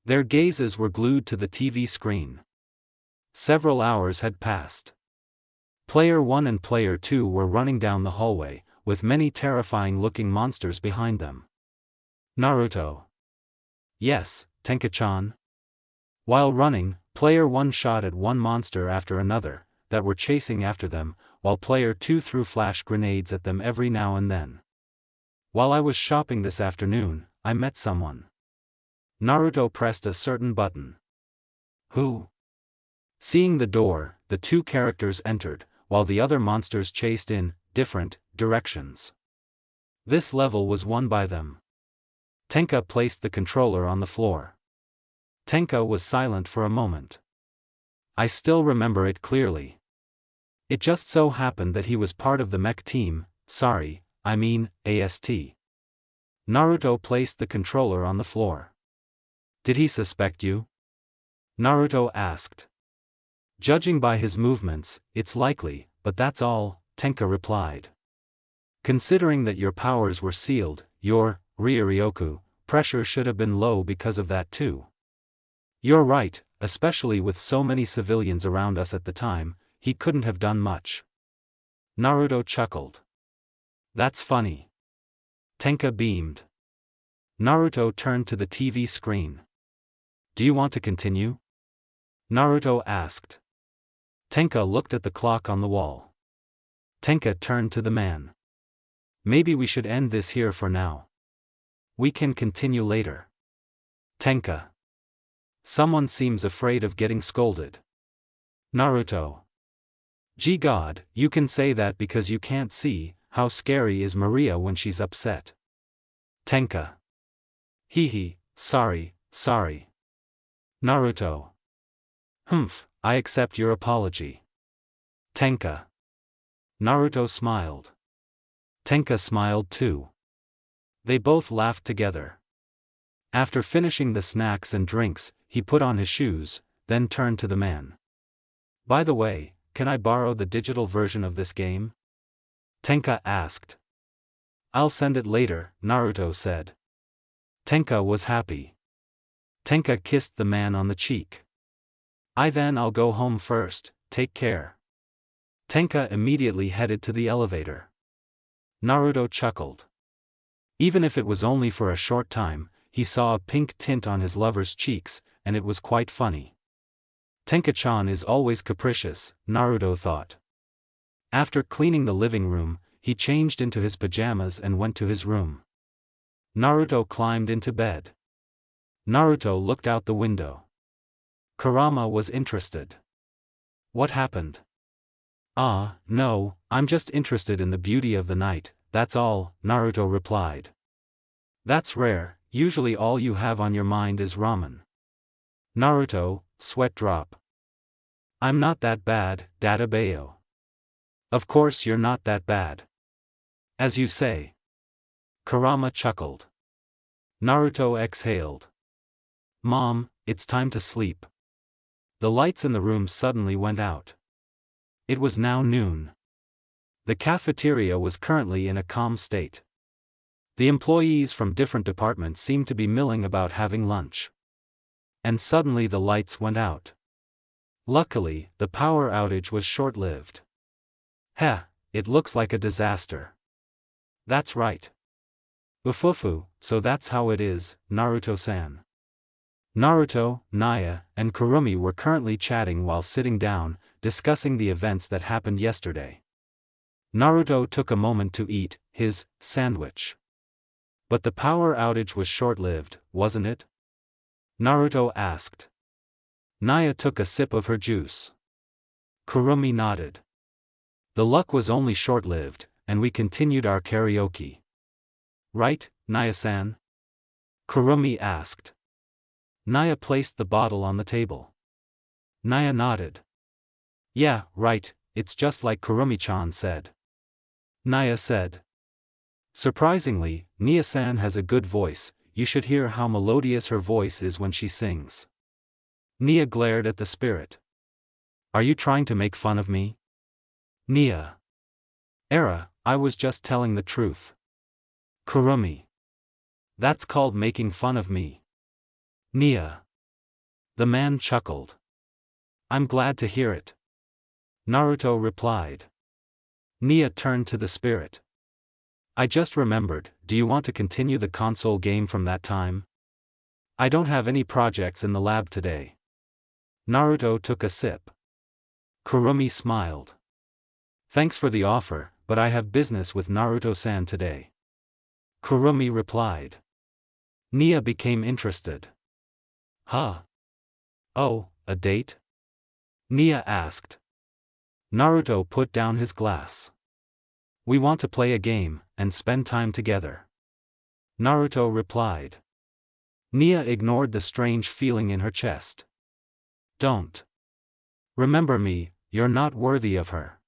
Their gazes were glued to the TV screen. Several hours had passed. Player 1 and Player 2 were running down the hallway, with many terrifying-looking monsters behind them. Naruto. Yes, Tenka-chan. While running, Player 1 shot at one monster after another, that were chasing after them, while Player 2 threw flash grenades at them every now and then. While I was shopping this afternoon, I met someone. Naruto pressed a certain button. Who? Seeing the door, the two characters entered, while the other monsters chased in different directions. This level was won by them. Tenka placed the controller on the floor. Tenka was silent for a moment. I still remember it clearly. It just so happened that he was part of the mech team, AST. Naruto placed the controller on the floor. Did he suspect you? Naruto asked. Judging by his movements, it's likely, but that's all, Tenka replied. Considering that your powers were sealed, your Ryuryoku pressure should have been low because of that too. You're right, especially with so many civilians around us at the time, he couldn't have done much. Naruto chuckled. That's funny. Tenka beamed. Naruto turned to the TV screen. Do you want to continue? Naruto asked. Tenka looked at the clock on the wall. Tenka turned to the man. Maybe we should end this here for now. We can continue later. Tenka. Someone seems afraid of getting scolded. Naruto. Gee God, you can say that because you can't see how scary is Maria when she's upset. Tenka. Hee, sorry. Naruto. Humph, I accept your apology. Tenka. Naruto smiled. Tenka smiled too. They both laughed together. After finishing the snacks and drinks, he put on his shoes, then turned to the man. By the way, can I borrow the digital version of this game? Tenka asked. I'll send it later, Naruto said. Tenka was happy. Tenka kissed the man on the cheek. I'll go home first, take care. Tenka immediately headed to the elevator. Naruto chuckled. Even if it was only for a short time, he saw a pink tint on his lover's cheeks, and it was quite funny. Tenka-chan is always capricious, Naruto thought. After cleaning the living room, he changed into his pajamas and went to his room. Naruto climbed into bed. Naruto looked out the window. Kurama was interested. What happened? No, I'm just interested in the beauty of the night, that's all, Naruto replied. That's rare, usually all you have on your mind is ramen. Naruto, sweat drop. I'm not that bad, Dadabayo. Of course you're not that bad. As you say. Kurama chuckled. Naruto exhaled. Mom, it's time to sleep. The lights in the room suddenly went out. It was now noon. The cafeteria was currently in a calm state. The employees from different departments seemed to be milling about having lunch. And suddenly the lights went out. Luckily, the power outage was short-lived. It looks like a disaster. That's right. Ufufu, so that's how it is, Naruto-san. Naruto, Nia, and Kurumi were currently chatting while sitting down, discussing the events that happened yesterday. Naruto took a moment to eat his sandwich. But the power outage was short-lived, wasn't it? Naruto asked. Nia took a sip of her juice. Kurumi nodded. The luck was only short-lived, and we continued our karaoke. Right, Nia-san? Kurumi asked. Nia placed the bottle on the table. Nia nodded. Yeah, right, it's just like Kurumi-chan said. Nia said. Surprisingly, Nia-san has a good voice, you should hear how melodious her voice is when she sings. Nia glared at the spirit. Are you trying to make fun of me? Nia. I was just telling the truth. Kurumi. That's called making fun of me. Nia. The man chuckled. I'm glad to hear it. Naruto replied. Nia turned to the spirit. I just remembered, do you want to continue the console game from that time? I don't have any projects in the lab today. Naruto took a sip. Kurumi smiled. Thanks for the offer, but I have business with Naruto-san today. Kurumi replied. Nia became interested. Huh? Oh, a date? Nia asked. Naruto put down his glass. We want to play a game, and spend time together. Naruto replied. Nia ignored the strange feeling in her chest. Don't. Remember me, you're not worthy of her.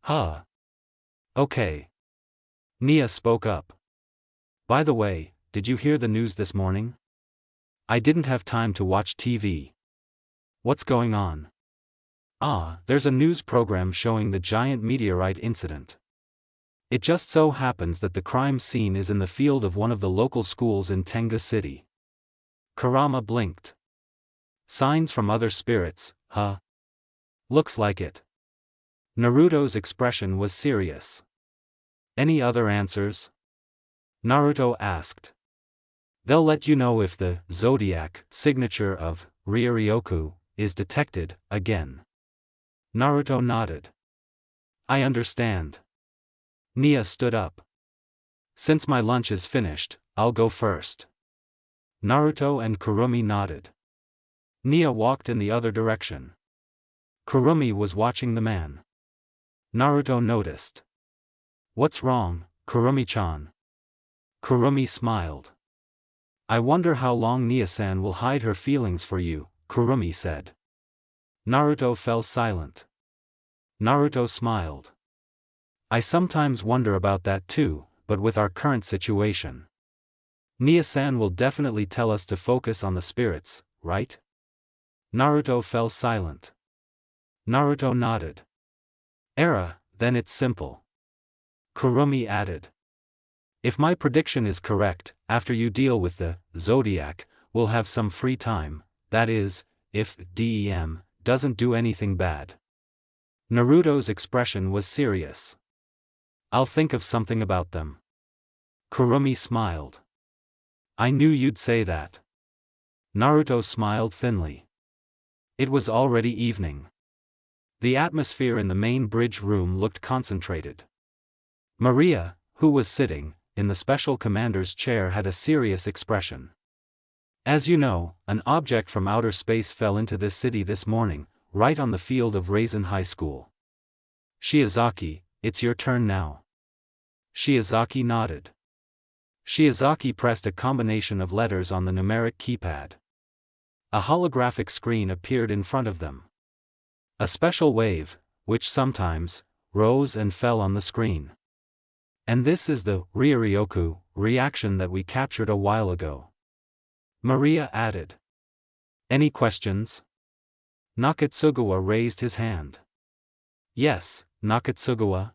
Huh? Okay. Nia spoke up. By the way, did you hear the news this morning? I didn't have time to watch TV. What's going on? There's a news program showing the giant meteorite incident. It just so happens that the crime scene is in the field of one of the local schools in Tenga City. Kurama blinked. Signs from other spirits, huh? Looks like it. Naruto's expression was serious. Any other answers? Naruto asked. They'll let you know if the zodiac signature of Ryoryoku is detected again. Naruto nodded. I understand. Nia stood up. Since my lunch is finished, I'll go first. Naruto and Kurumi nodded. Nia walked in the other direction. Kurumi was watching the man. Naruto noticed. What's wrong, Kurumi-chan? Kurumi smiled. I wonder how long Nia-san will hide her feelings for you, Kurumi said. Naruto fell silent. Naruto smiled. I sometimes wonder about that too, but with our current situation. Nia-san will definitely tell us to focus on the spirits, right? Naruto fell silent. Naruto nodded. Then it's simple. Kurumi added. If my prediction is correct, after you deal with the zodiac, we'll have some free time, that is, if DEM doesn't do anything bad. Naruto's expression was serious. I'll think of something about them. Kurumi smiled. I knew you'd say that. Naruto smiled thinly. It was already evening. The atmosphere in the main bridge room looked concentrated. Maria, who was sitting in the special commander's chair, had a serious expression. As you know, an object from outer space fell into this city this morning, right on the field of Raisin High School. Shiozaki, it's your turn now. Shiozaki nodded. Shiozaki pressed a combination of letters on the numeric keypad. A holographic screen appeared in front of them. A special wave, which sometimes rose and fell on the screen. And this is the Ryoryoku reaction that we captured a while ago. Maria added. Any questions? Nakatsugawa raised his hand. Yes, Nakatsugawa.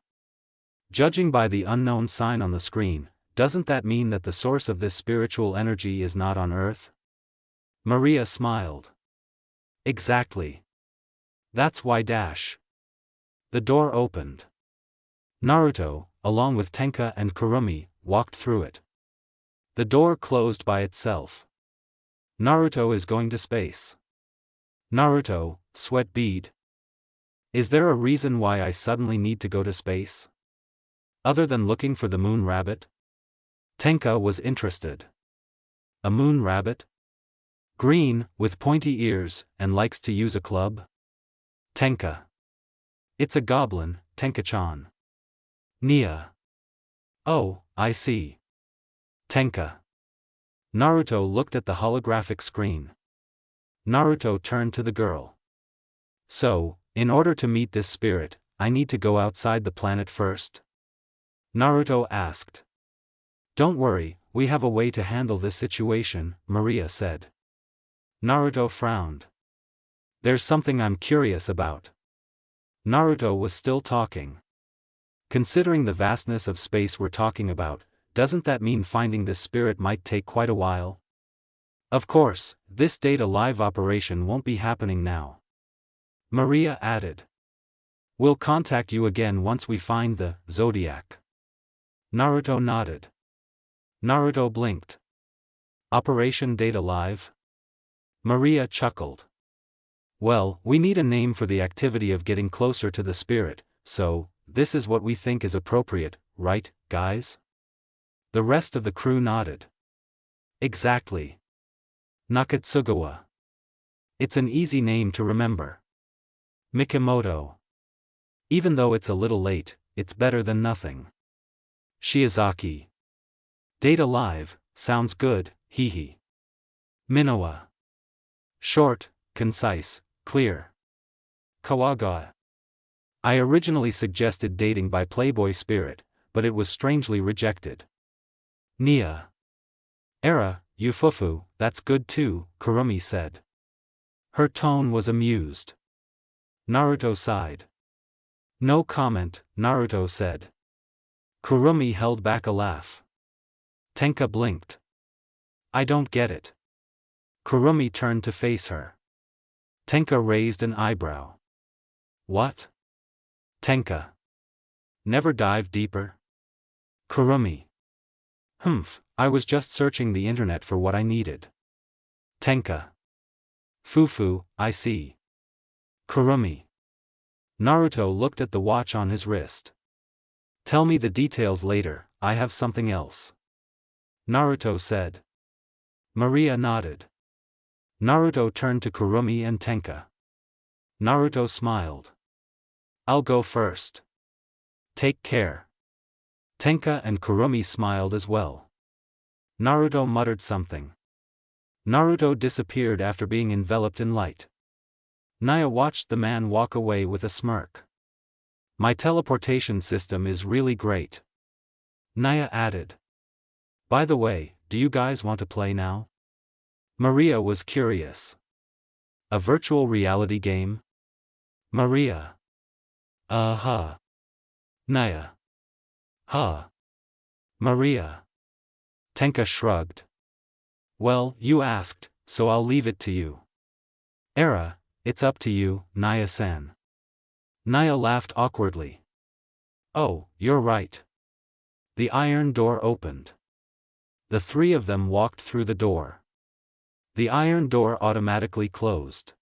Judging by the unknown sign on the screen, doesn't that mean that the source of this spiritual energy is not on Earth? Maria smiled. Exactly. That's why The door opened. Naruto, along with Tenka and Kurumi, walked through it. The door closed by itself. Naruto is going to space. Naruto, sweat bead. Is there a reason why I suddenly need to go to space? Other than looking for the moon rabbit? Tenka was interested. A moon rabbit? Green, with pointy ears, and likes to use a club? Tenka. It's a goblin, Tenka-chan. Nia. Oh, I see. Tenka. Naruto looked at the holographic screen. Naruto turned to the girl. So, in order to meet this spirit, I need to go outside the planet first? Naruto asked. Don't worry, we have a way to handle this situation, Maria said. Naruto frowned. There's something I'm curious about. Naruto was still talking. Considering the vastness of space we're talking about, doesn't that mean finding this spirit might take quite a while? Of course, this data live operation won't be happening now. Maria added. We'll contact you again once we find the Zodiac. Naruto nodded. Naruto blinked. Operation Data Live? Maria chuckled. Well, we need a name for the activity of getting closer to the spirit, so, this is what we think is appropriate, right, guys? The rest of the crew nodded. Exactly. Nakatsugawa. It's an easy name to remember. Mikimoto. Even though it's a little late, it's better than nothing. Shiozaki. Data Live, sounds good, hee hee. Minowa. Short, concise, clear. Kawaga. I originally suggested dating by Playboy Spirit, but it was strangely rejected. Nia. Era, Yufufu, that's good too, Kurumi said. Her tone was amused. Naruto sighed. No comment, Naruto said. Kurumi held back a laugh. Tenka blinked. I don't get it. Kurumi turned to face her. Tenka raised an eyebrow. What? Tenka. Never dive deeper? Kurumi. Humph, I was just searching the internet for what I needed. Tenka. Fufu, I see. Kurumi. Naruto looked at the watch on his wrist. Tell me the details later, I have something else. Naruto said. Maria nodded. Naruto turned to Kurumi and Tenka. Naruto smiled. I'll go first. Take care. Tenka and Kurumi smiled as well. Naruto muttered something. Naruto disappeared after being enveloped in light. Nia watched the man walk away with a smirk. My teleportation system is really great. Nia added. By the way, do you guys want to play now? Maria was curious. A virtual reality game? Maria. Uh-huh. Nia. Huh. Maria. Tenka shrugged. Well, you asked, so I'll leave it to you. Era, it's up to you, Nia-san. Nia laughed awkwardly. Oh, you're right. The iron door opened. The three of them walked through the door. The iron door automatically closed.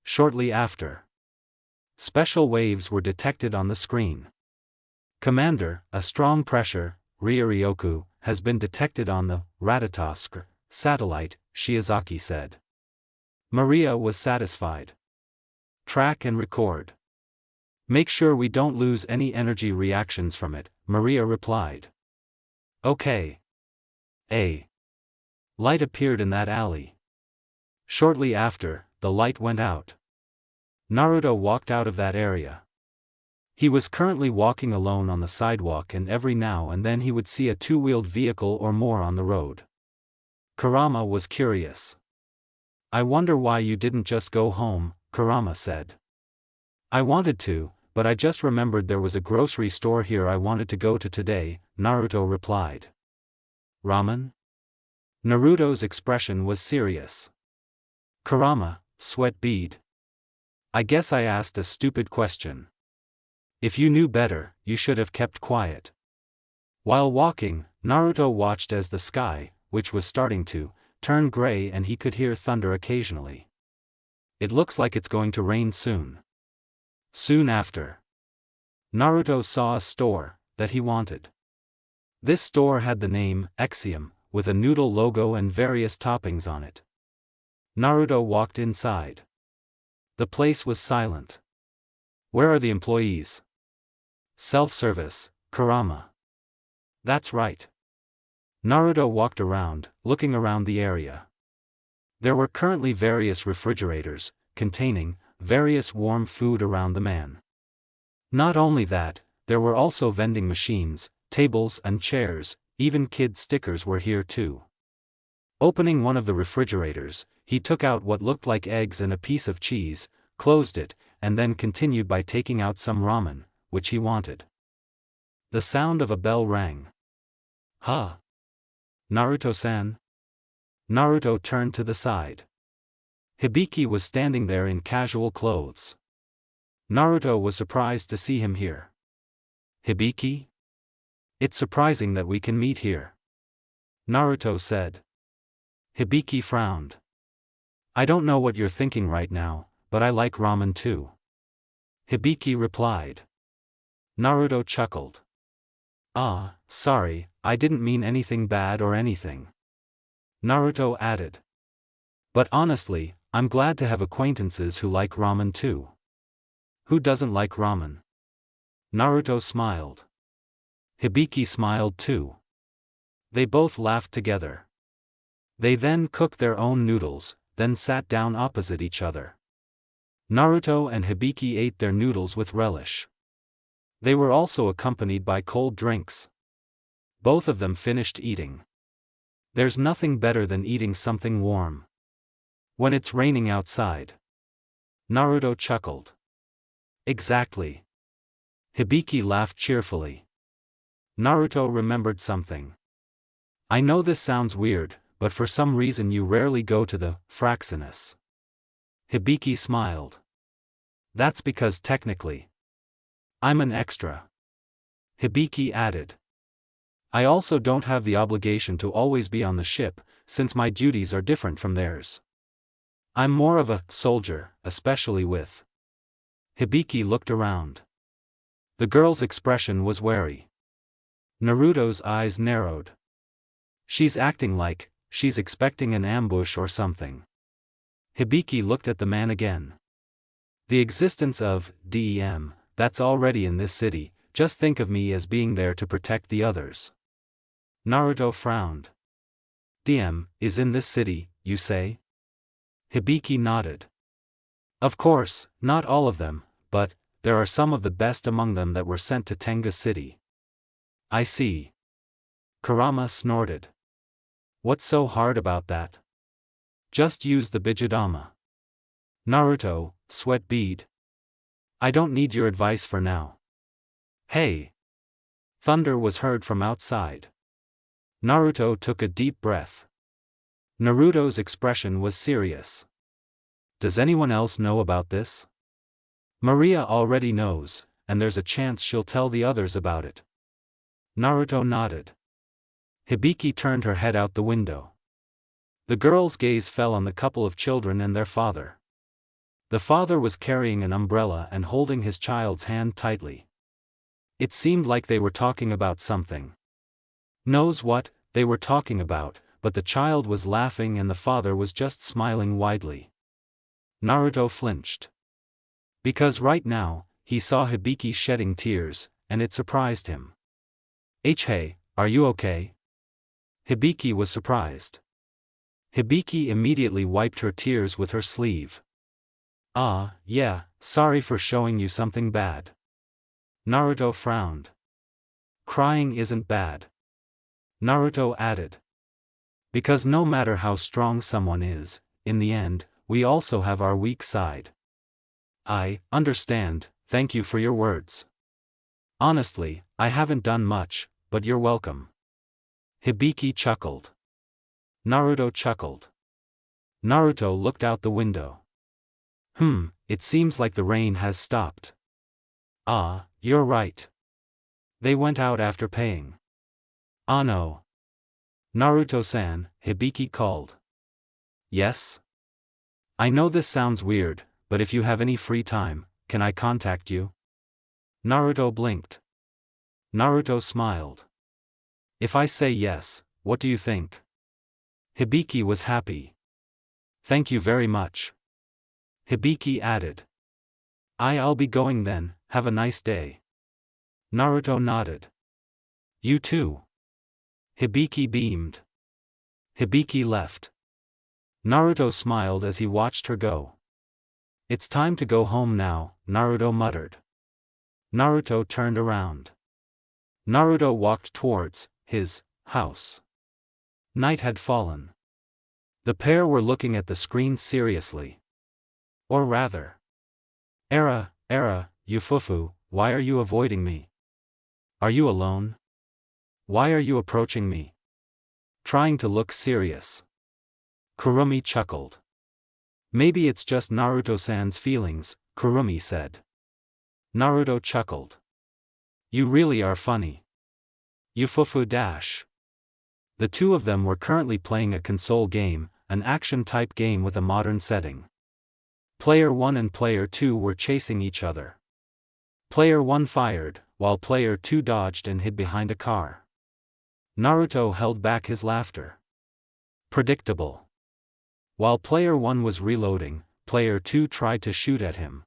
Shortly after, special waves were detected on the screen. Commander, a strong pressure, Ryuryoku, has been detected on the Ratatosk satellite, Shiozaki said. Maria was satisfied. Track and record. Make sure we don't lose any energy reactions from it, Maria replied. Okay. A light appeared in that alley. Shortly after, the light went out. Naruto walked out of that area. He was currently walking alone on the sidewalk, and every now and then he would see a two-wheeled vehicle or more on the road. Kurama was curious. I wonder why you didn't just go home, Kurama said. I wanted to, but I just remembered there was a grocery store here I wanted to go to today, Naruto replied. Ramen? Naruto's expression was serious. Kurama, sweat bead. I guess I asked a stupid question. If you knew better, you should have kept quiet. While walking, Naruto watched as the sky, which was starting to turn gray, and he could hear thunder occasionally. It looks like it's going to rain soon. Soon after, Naruto saw a store that he wanted. This store had the name Exium, with a noodle logo and various toppings on it. Naruto walked inside. The place was silent. Where are the employees? Self-service, Kurama. That's right. Naruto walked around, looking around the area. There were currently various refrigerators, containing various warm food around the man. Not only that, there were also vending machines, tables and chairs, even kid stickers were here too. Opening one of the refrigerators, he took out what looked like eggs and a piece of cheese, closed it, and then continued by taking out some ramen, which he wanted. The sound of a bell rang. Huh? Naruto-san? Naruto turned to the side. Hibiki was standing there in casual clothes. Naruto was surprised to see him here. Hibiki? It's surprising that we can meet here, Naruto said. Hibiki frowned. I don't know what you're thinking right now, but I like ramen too, Hibiki replied. Naruto chuckled. Ah, sorry, I didn't mean anything bad or anything, Naruto added. But honestly, I'm glad to have acquaintances who like ramen too. Who doesn't like ramen? Naruto smiled. Hibiki smiled too. They both laughed together. They then cooked their own noodles, then sat down opposite each other. Naruto and Hibiki ate their noodles with relish. They were also accompanied by cold drinks. Both of them finished eating. There's nothing better than eating something warm when it's raining outside, Naruto chuckled. Exactly. Hibiki laughed cheerfully. Naruto remembered something. I know this sounds weird, but for some reason you rarely go to the Fraxinus. Hibiki smiled. That's because technically, I'm an extra, Hibiki added. I also don't have the obligation to always be on the ship, since my duties are different from theirs. I'm more of a soldier, especially with. Hibiki looked around. The girl's expression was wary. Naruto's eyes narrowed. She's acting like she's expecting an ambush or something. Hibiki looked at the man again. The existence of DEM, that's already in this city, just think of me as being there to protect the others. Naruto frowned. DM is in this city, you say? Hibiki nodded. Of course, not all of them, but there are some of the best among them that were sent to Tenga City. I see. Kurama snorted. What's so hard about that? Just use the Bijadama. Naruto, sweat bead. I don't need your advice for now. Hey! Thunder was heard from outside. Naruto took a deep breath. Naruto's expression was serious. Does anyone else know about this? Maria already knows, and there's a chance she'll tell the others about it. Naruto nodded. Hibiki turned her head out the window. The girl's gaze fell on the couple of children and their father. The father was carrying an umbrella and holding his child's hand tightly. It seemed like they were talking about something. Knows what they were talking about, but the child was laughing and the father was just smiling widely. Naruto flinched. Because right now, he saw Hibiki shedding tears, and it surprised him. Hey, are you okay? Hibiki was surprised. Hibiki immediately wiped her tears with her sleeve. Ah, yeah, sorry for showing you something bad. Naruto frowned. Crying isn't bad, Naruto added. Because no matter how strong someone is, in the end, we also have our weak side. I understand, thank you for your words. Honestly, I haven't done much, but you're welcome. Hibiki chuckled. Naruto chuckled. Naruto looked out the window. It seems like the rain has stopped. Ah, you're right. They went out after paying. Ah no. Naruto-san, Hibiki called. Yes? I know this sounds weird, but if you have any free time, can I contact you? Naruto blinked. Naruto smiled. If I say yes, what do you think? Hibiki was happy. Thank you very much. Hibiki added. I'll be going then, have a nice day. Naruto nodded. You too. Hibiki beamed. Hibiki left. Naruto smiled as he watched her go. It's time to go home now, Naruto muttered. Naruto turned around. Naruto walked towards his house. Night had fallen. The pair were looking at the screen seriously. Or rather. Era, Yufufu, why are you avoiding me? Are you alone? Why are you approaching me? Trying to look serious. Kurumi chuckled. Maybe it's just Naruto-san's feelings, Kurumi said. Naruto chuckled. You really are funny. Ufufu dash. The two of them were currently playing a console game, an action-type game with a modern setting. Player 1 and Player 2 were chasing each other. Player 1 fired, while Player 2 dodged and hid behind a car. Naruto held back his laughter. Predictable. While Player 1 was reloading, Player 2 tried to shoot at him.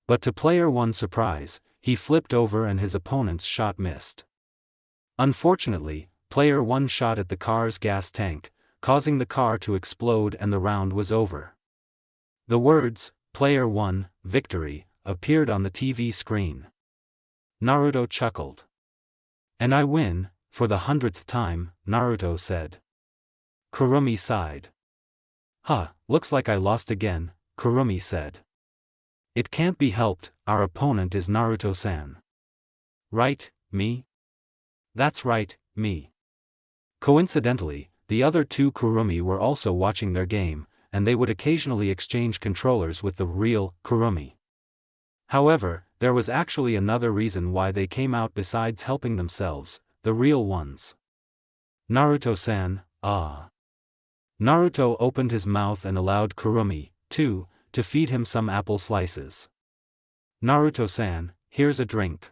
But to Player 1's surprise, he flipped over and his opponent's shot missed. Unfortunately, Player 1 shot at the car's gas tank, causing the car to explode and the round was over. The words, Player 1, Victory, appeared on the TV screen. Naruto chuckled. And I win, for the 100th time, Naruto said. Kurumi sighed. Huh, looks like I lost again, Kurumi said. It can't be helped, our opponent is Naruto-san. Right, me? That's right, me. Coincidentally, the other two Kurumi were also watching their game, and they would occasionally exchange controllers with the real Kurumi. However, there was actually another reason why they came out besides helping themselves, the real ones. Naruto-san, ah. Naruto opened his mouth and allowed Kurumi, too, to feed him some apple slices. Naruto-san, here's a drink.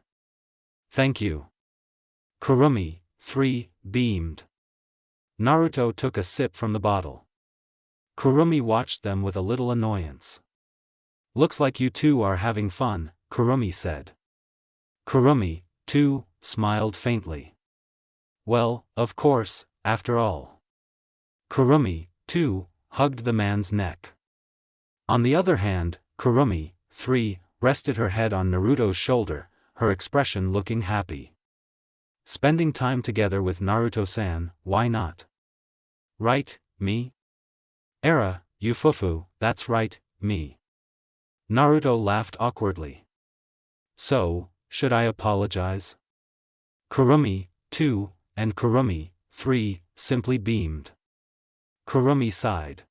Thank you. Kurumi, 3, beamed. Naruto took a sip from the bottle. Kurumi watched them with a little annoyance. Looks like you two are having fun, Kurumi said. Kurumi, too, smiled faintly. Well, of course, after all. Kurumi, too, hugged the man's neck. On the other hand, Kurumi, 3, rested her head on Naruto's shoulder, her expression looking happy. Spending time together with Naruto-san, why not? Right, me? Era, Ufufu, that's right, me. Naruto laughed awkwardly. So, should I apologize? Kurumi, 2, and Kurumi, 3, simply beamed. Kurumi sighed.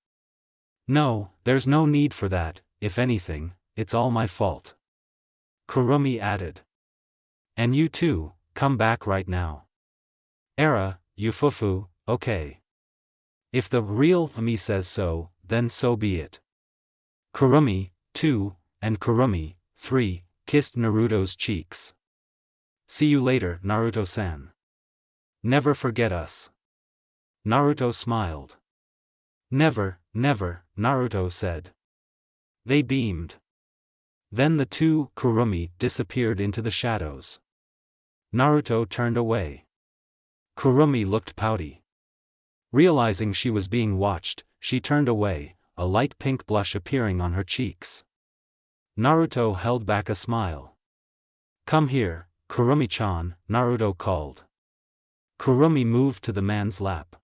No, there's no need for that, if anything, it's all my fault. Kurumi added. And you too, come back right now. Era, Ufufu, okay. If the real me says so, then so be it. Kurumi, 2, and Kurumi, 3, kissed Naruto's cheeks. See you later, Naruto-san. Never forget us. Naruto smiled. Never, never, Naruto said. They beamed. Then the two Kurumi disappeared into the shadows. Naruto turned away. Kurumi looked pouty. Realizing she was being watched, she turned away, a light pink blush appearing on her cheeks. Naruto held back a smile. Come here, Kurumi-chan, Naruto called. Kurumi moved to the man's lap.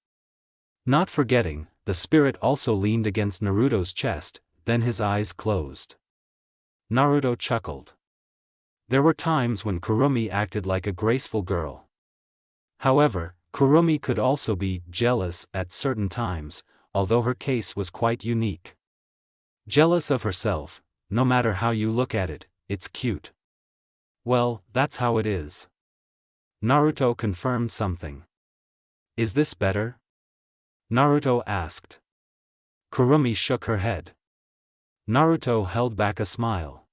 Not forgetting, the spirit also leaned against Naruto's chest, then his eyes closed. Naruto chuckled. There were times when Kurumi acted like a graceful girl. However, Kurumi could also be jealous at certain times, although her case was quite unique. Jealous of herself, no matter how you look at it, it's cute. Well, that's how it is. Naruto confirmed something. Is this better? Naruto asked. Kurumi shook her head. Naruto held back a smile.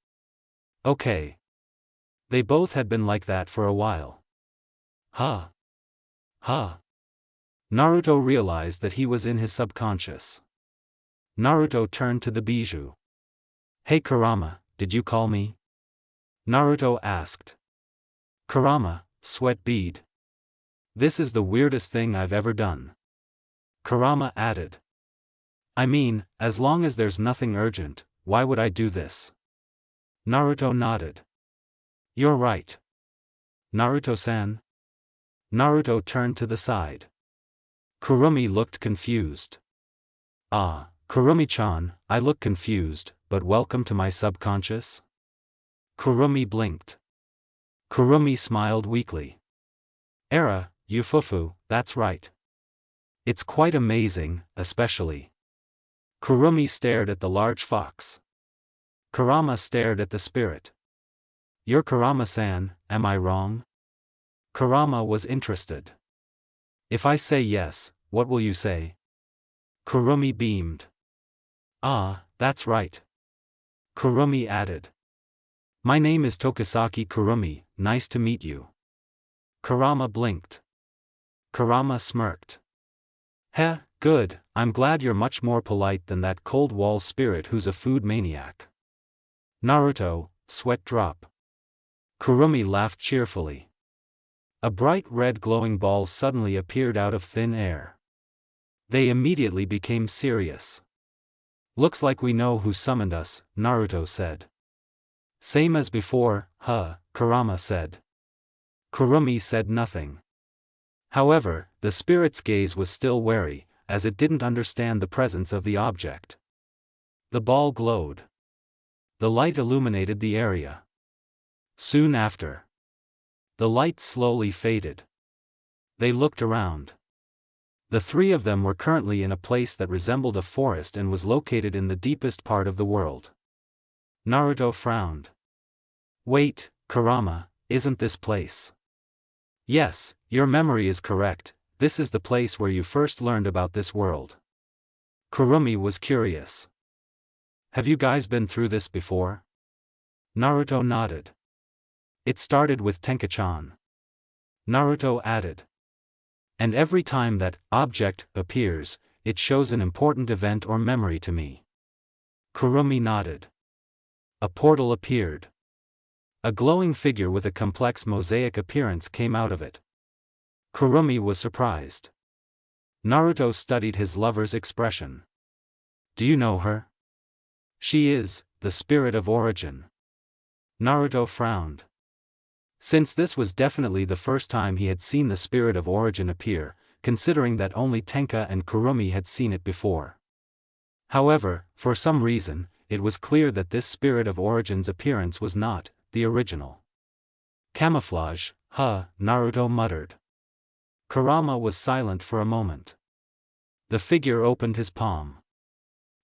Okay. They both had been like that for a while. Huh. Huh. Naruto realized that he was in his subconscious. Naruto turned to the bijou. Hey Kurama, did you call me? Naruto asked. Kurama, sweat bead. This is the weirdest thing I've ever done. Kurama added. I mean, as long as there's nothing urgent, why would I do this? Naruto nodded. You're right. Naruto-san? Naruto turned to the side. Kurumi looked confused. Ah, Kurumi-chan, I look confused, but welcome to my subconscious? Kurumi blinked. Kurumi smiled weakly. Era, Ufufu, that's right. It's quite amazing, especially. Kurumi stared at the large fox. Kurama stared at the spirit. You're Kurama-san, am I wrong? Kurama was interested. If I say yes, what will you say? Kurumi beamed. Ah, that's right. Kurumi added. My name is Tokisaki Kurumi, nice to meet you. Kurama blinked. Kurama smirked. Heh, good, I'm glad you're much more polite than that cold wall spirit who's a food maniac. Naruto, sweat drop. Kurumi laughed cheerfully. A bright red glowing ball suddenly appeared out of thin air. They immediately became serious. Looks like we know who summoned us, Naruto said. Same as before, Kurama said. Kurumi said nothing. However, the spirit's gaze was still wary, as it didn't understand the presence of the object. The ball glowed. The light illuminated the area. Soon after, the light slowly faded. They looked around. The three of them were currently in a place that resembled a forest and was located in the deepest part of the world. Naruto frowned. Wait, Kurama, isn't this place? Yes, your memory is correct, this is the place where you first learned about this world. Kurumi was curious. Have you guys been through this before? Naruto nodded. It started with Tenka-chan. Naruto added. And every time that object appears, it shows an important event or memory to me. Kurumi nodded. A portal appeared. A glowing figure with a complex mosaic appearance came out of it. Kurumi was surprised. Naruto studied his lover's expression. Do you know her? She is the spirit of origin. Naruto frowned. Since this was definitely the first time he had seen the spirit of origin appear, considering that only Tenka and Kurumi had seen it before. However, for some reason, it was clear that this spirit of origin's appearance was not the original. Camouflage, Naruto muttered. Kurama was silent for a moment. The figure opened his palm.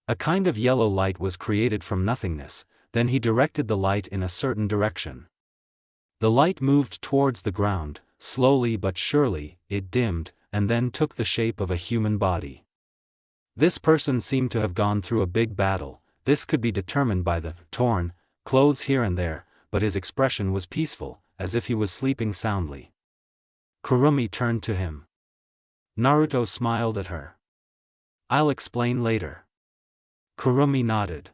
A kind of yellow light was created from nothingness, then he directed the light in a certain direction. The light moved towards the ground, slowly but surely, it dimmed, and then took the shape of a human body. This person seemed to have gone through a big battle, this could be determined by the torn clothes here and there, but his expression was peaceful, as if he was sleeping soundly. Kurumi turned to him. Naruto smiled at her. I'll explain later. Kurumi nodded.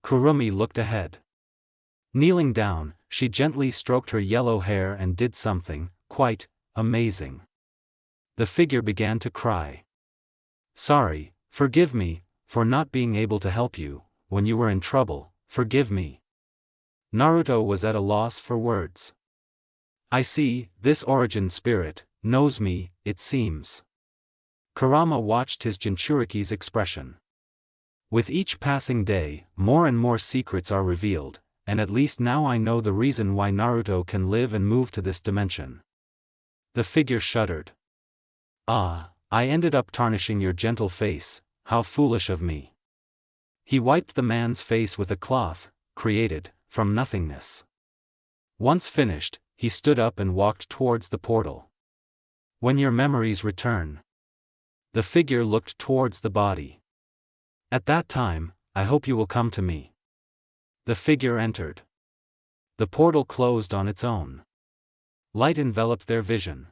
Kurumi looked ahead. Kneeling down, she gently stroked her yellow hair and did something quite amazing. The figure began to cry. Sorry, forgive me, for not being able to help you, when you were in trouble, forgive me. Naruto was at a loss for words. I see, this origin spirit knows me, it seems. Kurama watched his Jinchuriki's expression. With each passing day, more and more secrets are revealed, and at least now I know the reason why Naruto can live and move to this dimension. The figure shuddered. Ah, I ended up tarnishing your gentle face, how foolish of me. He wiped the man's face with a cloth, created from nothingness. Once finished, he stood up and walked towards the portal. When your memories return. The figure looked towards the body. At that time, I hope you will come to me. The figure entered. The portal closed on its own. Light enveloped their vision.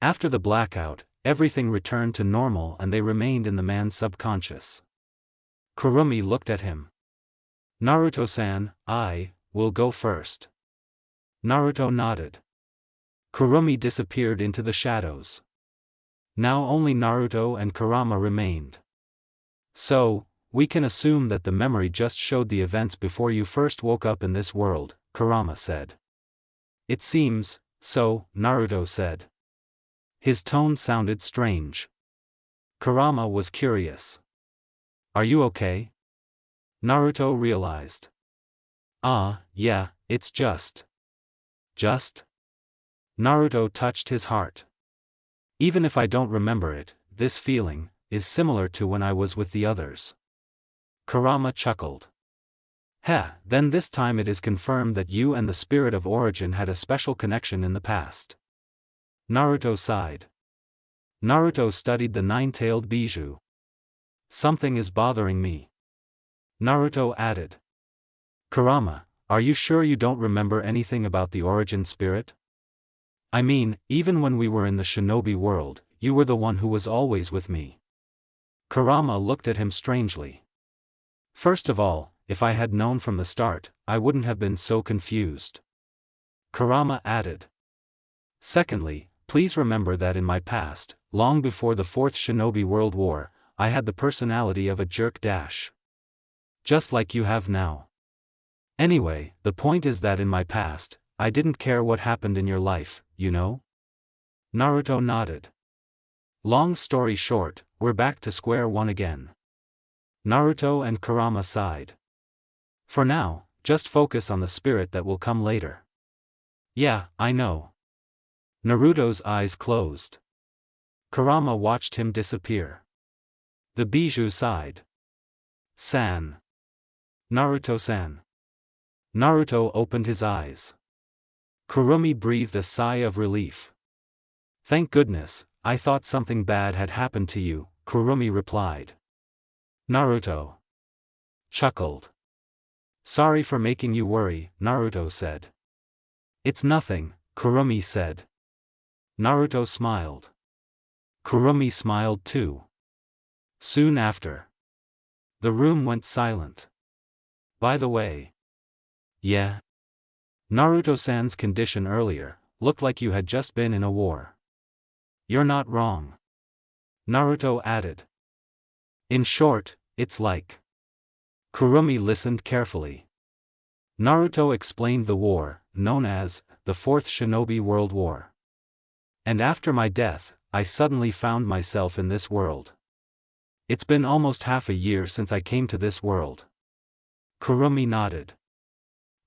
After the blackout, everything returned to normal and they remained in the man's subconscious. Kurumi looked at him. Naruto-san, I will go first. Naruto nodded. Kurumi disappeared into the shadows. Now only Naruto and Kurama remained. So, we can assume that the memory just showed the events before you first woke up in this world, Kurama said. It seems so, Naruto said. His tone sounded strange. Kurama was curious. Are you okay? Naruto realized. Yeah, it's just. Naruto touched his heart. Even if I don't remember it, this feeling is similar to when I was with the others. Kurama chuckled. Heh, then this time it is confirmed that you and the spirit of origin had a special connection in the past. Naruto sighed. Naruto studied the nine-tailed bijou. Something is bothering me. Naruto added. Kurama, are you sure you don't remember anything about the origin spirit? I mean, even when we were in the shinobi world, you were the one who was always with me. Kurama looked at him strangely. First of all, if I had known from the start, I wouldn't have been so confused. Kurama added. Secondly, please remember that in my past, long before the Fourth Shinobi World War, I had the personality of a jerk dash. Just like you have now. Anyway, the point is that in my past, I didn't care what happened in your life, you know? Naruto nodded. Long story short, we're back to square one again. Naruto and Kurama sighed. For now, just focus on the spirit that will come later. Yeah, I know. Naruto's eyes closed. Kurama watched him disappear. The bijou sighed. San. Naruto-san. Naruto opened his eyes. Kurumi breathed a sigh of relief. Thank goodness, I thought something bad had happened to you, Kurumi replied. Naruto chuckled. Sorry for making you worry, Naruto said. It's nothing, Kurumi said. Naruto smiled. Kurumi smiled too. Soon after. The room went silent. By the way. Yeah? Naruto-san's condition earlier looked like you had just been in a war. You're not wrong. Naruto added. In short, it's like. Kurumi listened carefully. Naruto explained the war, known as the Fourth Shinobi World War. And after my death, I suddenly found myself in this world. It's been almost half a year since I came to this world. Kurumi nodded.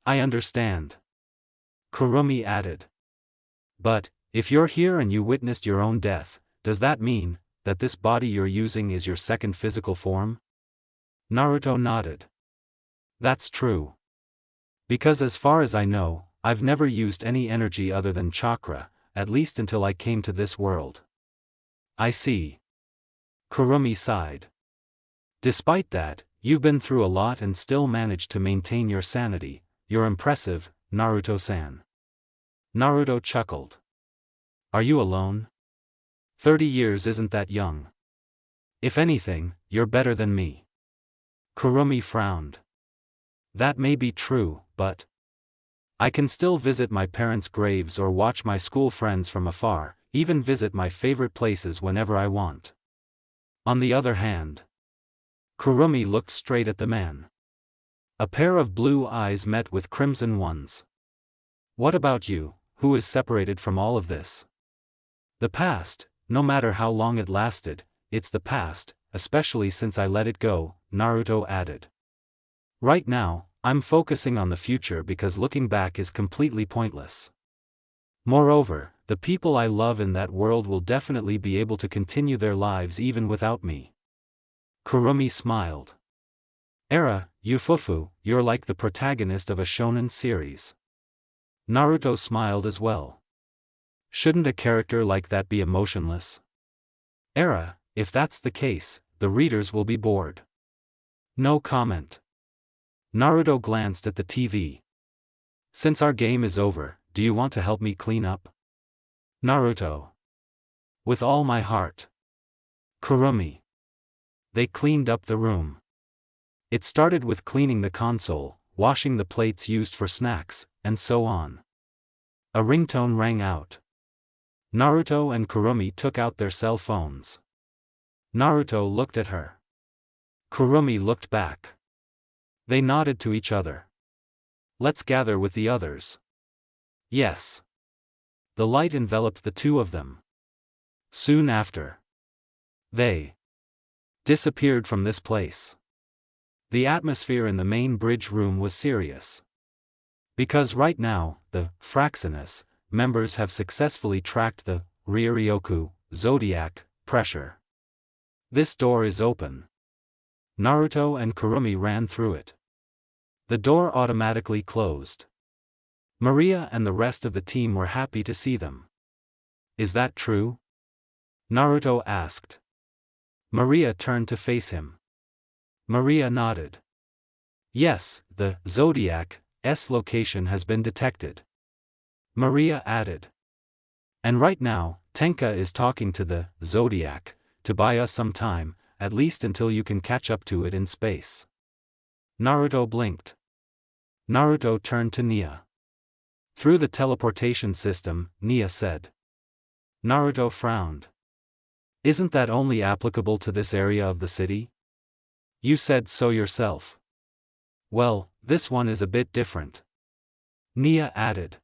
I understand. Kurumi added. But, if you're here and you witnessed your own death, does that mean that this body you're using is your second physical form? Naruto nodded. That's true. Because as far as I know, I've never used any energy other than chakra, at least until I came to this world. I see. Kurumi sighed. Despite that, you've been through a lot and still managed to maintain your sanity. You're impressive, Naruto-san. Naruto chuckled. Are you alone? 30 years isn't that young. If anything, you're better than me. Kurumi frowned. That may be true, but I can still visit my parents' graves or watch my school friends from afar, even visit my favorite places whenever I want. On the other hand, Kurumi looked straight at the man. A pair of blue eyes met with crimson ones. What about you, who is separated from all of this? The past, no matter how long it lasted, it's the past, especially since I let it go, Naruto added. Right now, I'm focusing on the future because looking back is completely pointless. Moreover, the people I love in that world will definitely be able to continue their lives even without me. Kurumi smiled. Era, Yufufu, you're like the protagonist of a shonen series. Naruto smiled as well. Shouldn't a character like that be emotionless? Era, if that's the case, the readers will be bored. No comment. Naruto glanced at the TV. Since our game is over, do you want to help me clean up? Naruto. With all my heart. Kurumi. They cleaned up the room. It started with cleaning the console, washing the plates used for snacks, and so on. A ringtone rang out. Naruto and Kurumi took out their cell phones. Naruto looked at her. Kurumi looked back. They nodded to each other. Let's gather with the others. Yes. The light enveloped the two of them. Soon after, they disappeared from this place. The atmosphere in the main bridge room was serious. Because right now, the Fraxinus members have successfully tracked the Ryoryoku Zodiac pressure. This door is open. Naruto and Kurumi ran through it. The door automatically closed. Maria and the rest of the team were happy to see them. Is that true? Naruto asked. Maria turned to face him. Maria nodded. Yes, the Zodiac's location has been detected. Maria added. And right now, Tenka is talking to the Zodiac to buy us some time, at least until you can catch up to it in space. Naruto blinked. Naruto turned to Nia. Through the teleportation system, Nia said. Naruto frowned. Isn't that only applicable to this area of the city? You said so yourself. Well, this one is a bit different. Nia added.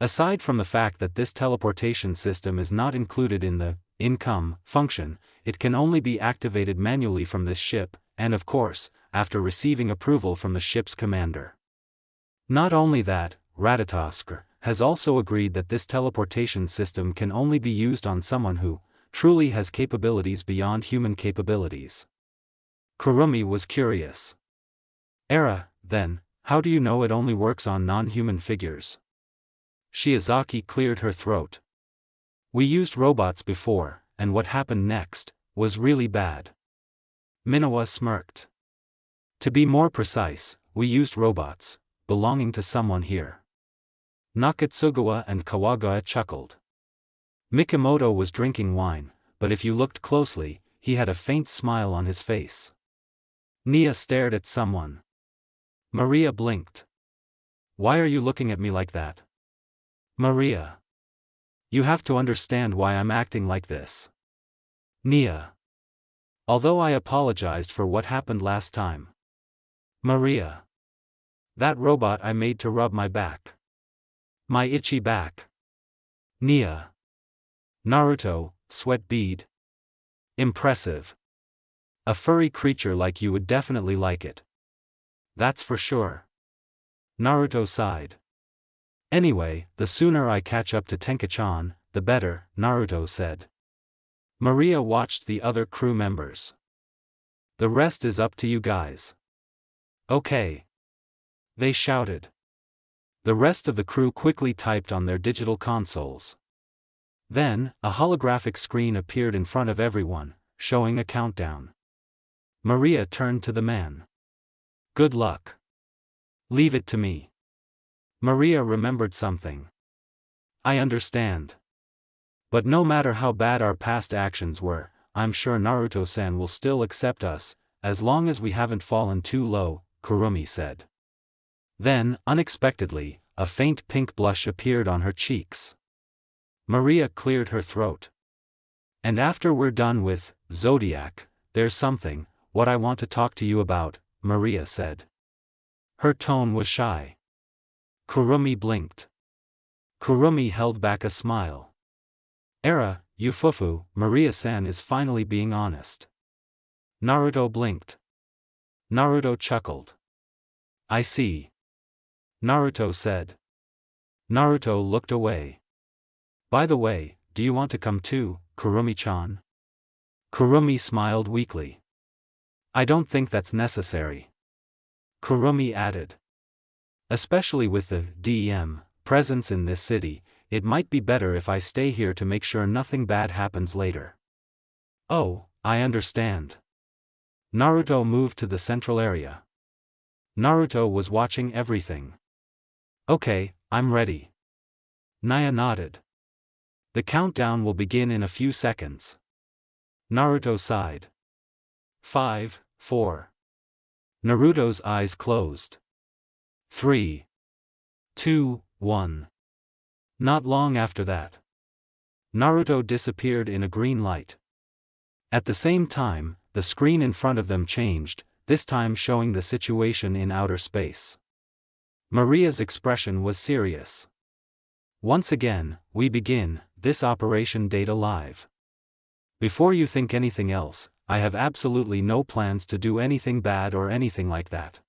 Aside from the fact that this teleportation system is not included in the income function, it can only be activated manually from this ship, and of course, after receiving approval from the ship's commander. Not only that, Ratatosk has also agreed that this teleportation system can only be used on someone who truly has capabilities beyond human capabilities. Kurumi was curious. Era, then, how do you know it only works on non-human figures? Shiozaki cleared her throat. We used robots before, and what happened next was really bad. Minawa smirked. To be more precise, we used robots belonging to someone here. Nakatsugawa and Kawagawa chuckled. Mikimoto was drinking wine, but if you looked closely, he had a faint smile on his face. Nia stared at someone. Maria blinked. Why are you looking at me like that? Maria. You have to understand why I'm acting like this. Nia. Although I apologized for what happened last time. Maria. That robot I made to rub my back. My itchy back. Nia. Naruto, sweat bead. Impressive. A furry creature like you would definitely like it. That's for sure. Naruto sighed. Anyway, the sooner I catch up to Tenka-chan, the better, Naruto said. Maria watched the other crew members. The rest is up to you guys. Okay. They shouted. The rest of the crew quickly typed on their digital consoles. Then, a holographic screen appeared in front of everyone, showing a countdown. Maria turned to the man. Good luck. Leave it to me. Maria remembered something. I understand. But no matter how bad our past actions were, I'm sure Naruto-san will still accept us, as long as we haven't fallen too low, Kurumi said. Then, unexpectedly, a faint pink blush appeared on her cheeks. Maria cleared her throat. And after we're done with Zodiac, there's something, what I want to talk to you about, Maria said. Her tone was shy. Kurumi blinked. Kurumi held back a smile. Era, Yufufu, Maria-san is finally being honest. Naruto blinked. Naruto chuckled. I see. Naruto said. Naruto looked away. By the way, do you want to come too, Kurumi-chan? Kurumi smiled weakly. I don't think that's necessary. Kurumi added. Especially with the DM presence in this city, it might be better if I stay here to make sure nothing bad happens later. Oh, I understand. Naruto moved to the central area. Naruto was watching everything. Okay, I'm ready. Nia nodded. The countdown will begin in a few seconds. Naruto sighed. 5, 4. Naruto's eyes closed. 3, 2, 1. Not long after that, Naruto disappeared in a green light. At the same time, the screen in front of them changed, this time showing the situation in outer space. Maria's expression was serious. Once again, we begin this Operation Data Live. Before you think anything else, I have absolutely no plans to do anything bad or anything like that.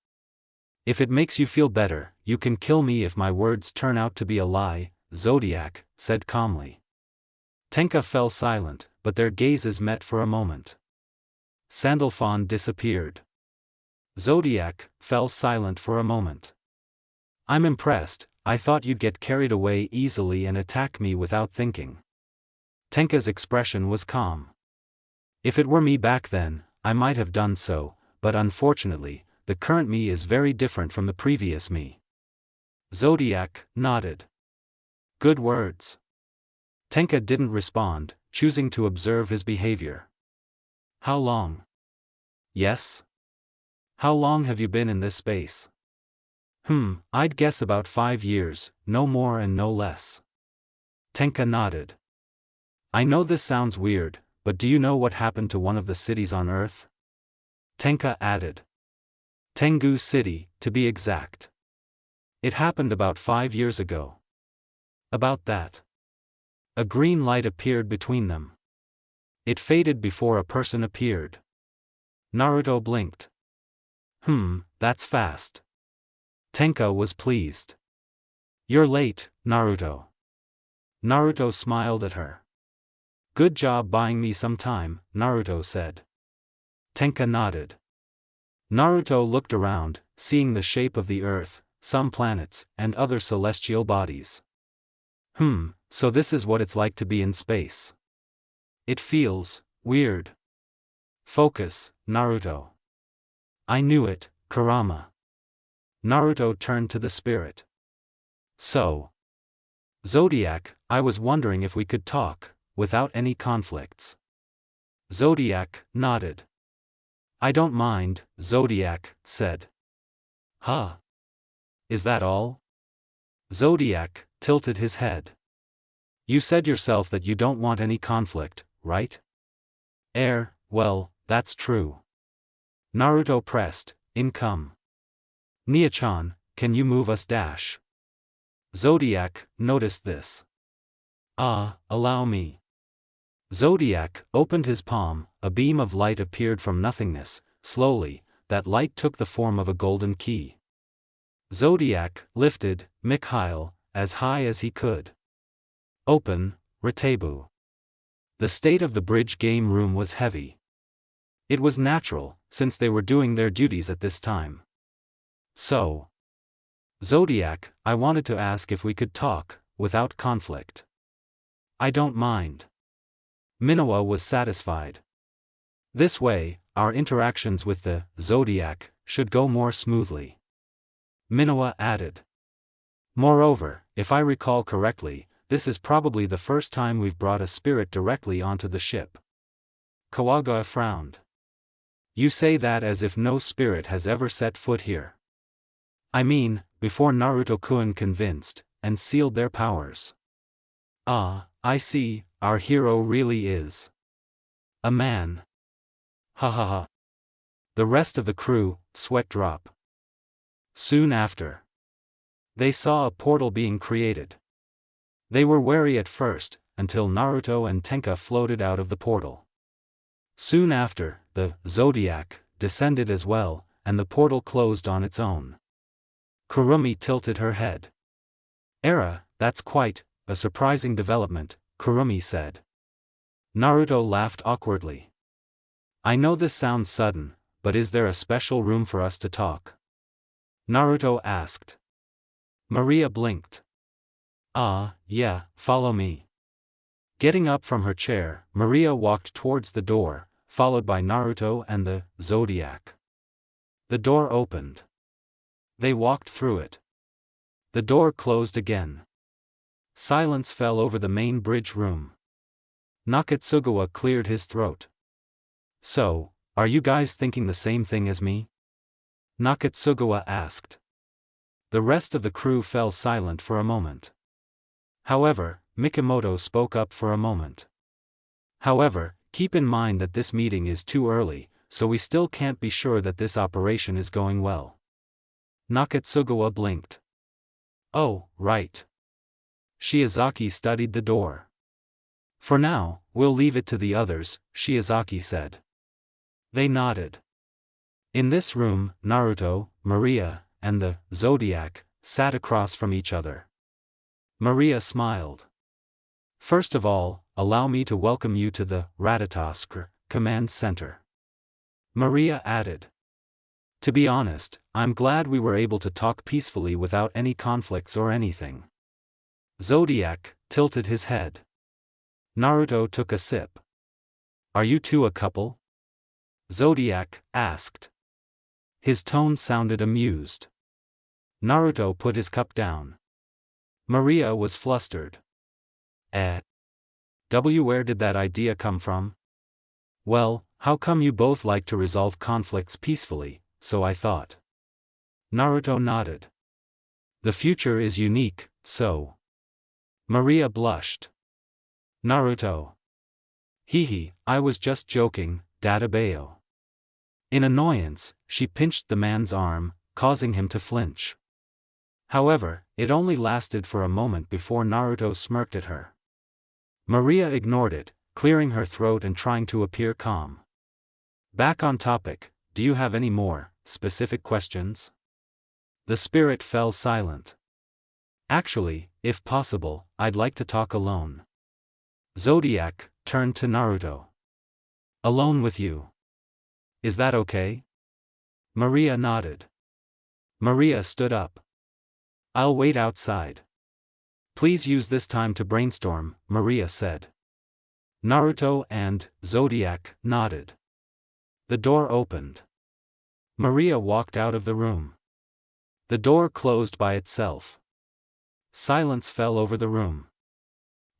If it makes you feel better, you can kill me if my words turn out to be a lie, Zodiac said calmly. Tenka fell silent, but their gazes met for a moment. Sandalphon disappeared. Zodiac fell silent for a moment. I'm impressed, I thought you'd get carried away easily and attack me without thinking. Tenka's expression was calm. If it were me back then, I might have done so, but unfortunately, the current me is very different from the previous me. Zodiac nodded. Good words. Tenka didn't respond, choosing to observe his behavior. How long? Yes? How long have you been in this space? I'd guess about 5 years, no more and no less. Tenka nodded. I know this sounds weird, but do you know what happened to one of the cities on Earth? Tenka added. Tengu City, to be exact. It happened about 5 years ago. About that. A green light appeared between them. It faded before a person appeared. Naruto blinked. That's fast. Tenka was pleased. You're late, Naruto. Naruto smiled at her. Good job buying me some time, Naruto said. Tenka nodded. Naruto looked around, seeing the shape of the earth, some planets, and other celestial bodies. So this is what it's like to be in space. It feels weird. Focus, Naruto. I knew it, Kurama. Naruto turned to the spirit. So. Zodiac, I was wondering if we could talk, without any conflicts. Zodiac nodded. I don't mind, Zodiac said. Huh? Is that all? Zodiac tilted his head. You said yourself that you don't want any conflict, right? Well, that's true. Naruto pressed, Income. Nia-chan, can you move us dash? Zodiac noticed this. Allow me. Zodiac opened his palm, a beam of light appeared from nothingness, slowly, that light took the form of a golden key. Zodiac lifted Mikhail as high as he could. Open, Retabu. The state of the bridge game room was heavy. It was natural, since they were doing their duties at this time. So. Zodiac, I wanted to ask if we could talk, without conflict. I don't mind. Minoa was satisfied. This way, our interactions with the Zodiac should go more smoothly. Minoa added. Moreover, if I recall correctly, this is probably the first time we've brought a spirit directly onto the ship. Kawaga frowned. You say that as if no spirit has ever set foot here. I mean, before Naruto-kun convinced, and sealed their powers. I see, our hero really is a man. Ha ha ha. The rest of the crew, sweat drop. Soon after, they saw a portal being created. They were wary at first, until Naruto and Tenka floated out of the portal. Soon after, the Zodiac descended as well, and the portal closed on its own. Kurumi tilted her head. That's quite a surprising development, Kurumi said. Naruto laughed awkwardly. I know this sounds sudden, but is there a special room for us to talk? Naruto asked. Maria blinked. Yeah, follow me. Getting up from her chair, Maria walked towards the door, followed by Naruto and the Zodiac. The door opened. They walked through it. The door closed again. Silence fell over the main bridge room. Nakatsugawa cleared his throat. So, are you guys thinking the same thing as me? Nakatsugawa asked. The rest of the crew fell silent for a moment. However, Mikimoto spoke up for a moment. However, keep in mind that this meeting is too early, so we still can't be sure that this operation is going well. Nakatsugawa blinked. Oh, right. Shiozaki studied the door. For now, we'll leave it to the others, Shiozaki said. They nodded. In this room, Naruto, Maria, and the Zodiac sat across from each other. Maria smiled. First of all, allow me to welcome you to the Ratatosk Command Center. Maria added. To be honest, I'm glad we were able to talk peacefully without any conflicts or anything. Zodiac tilted his head. Naruto took a sip. Are you two a couple? Zodiac asked. His tone sounded amused. Naruto put his cup down. Maria was flustered. Where did that idea come from? Well, how come you both like to resolve conflicts peacefully, so I thought. Naruto nodded. The future is unique, so. Maria blushed. Naruto. Hehe, I was just joking, Databeo. In annoyance, she pinched the man's arm, causing him to flinch. However, it only lasted for a moment before Naruto smirked at her. Maria ignored it, clearing her throat and trying to appear calm. Back on topic, do you have any more specific questions? The spirit fell silent. Actually, if possible, I'd like to talk alone. Zodiac turned to Naruto. Alone with you. Is that okay? Maria nodded. Maria stood up. I'll wait outside. Please use this time to brainstorm, Maria said. Naruto and Zodiac nodded. The door opened. Maria walked out of the room. The door closed by itself. Silence fell over the room.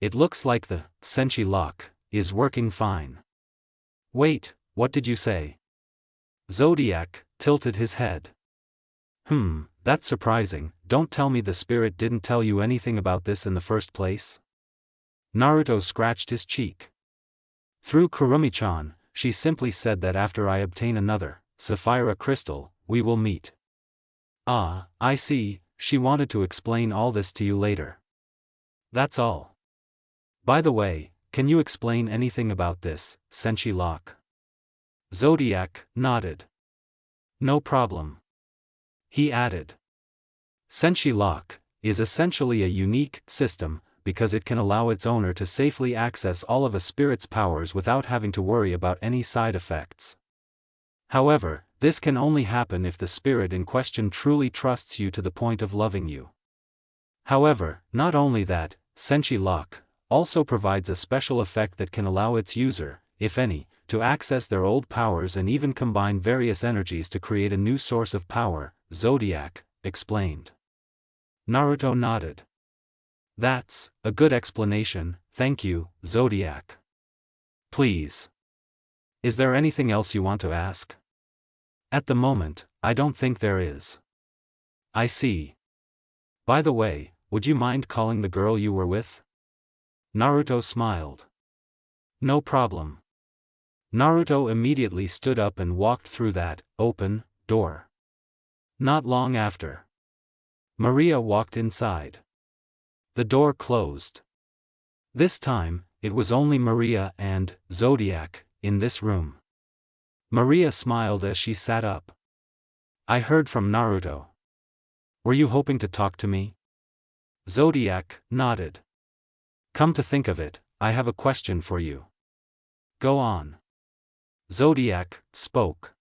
It looks like the senshi lock is working fine. Wait, what did you say? Zodiac tilted his head. That's surprising. Don't tell me the spirit didn't tell you anything about this in the first place? Naruto scratched his cheek. Through Kurumi-chan, she simply said that after I obtain another Sapphire crystal, we will meet. Ah, I see, she wanted to explain all this to you later. That's all. By the way, can you explain anything about this senshi lock? Zodiac nodded. No problem. He added. Senshi lock is essentially a unique system because it can allow its owner to safely access all of a spirit's powers without having to worry about any side effects. However, this can only happen if the spirit in question truly trusts you to the point of loving you. However, not only that, senshi lock also provides a special effect that can allow its user, if any, to access their old powers and even combine various energies to create a new source of power, Zodiac explained. Naruto nodded. That's a good explanation, thank you, Zodiac. Please. Is there anything else you want to ask? At the moment, I don't think there is. I see. By the way, would you mind calling the girl you were with? Naruto smiled. No problem. Naruto immediately stood up and walked through that open door. Not long after, Maria walked inside. The door closed. This time, it was only Maria and Zodiac in this room. Maria smiled as she sat up. I heard from Naruto. Were you hoping to talk to me? Zodiac nodded. Come to think of it, I have a question for you. Go on. Zodiac spoke.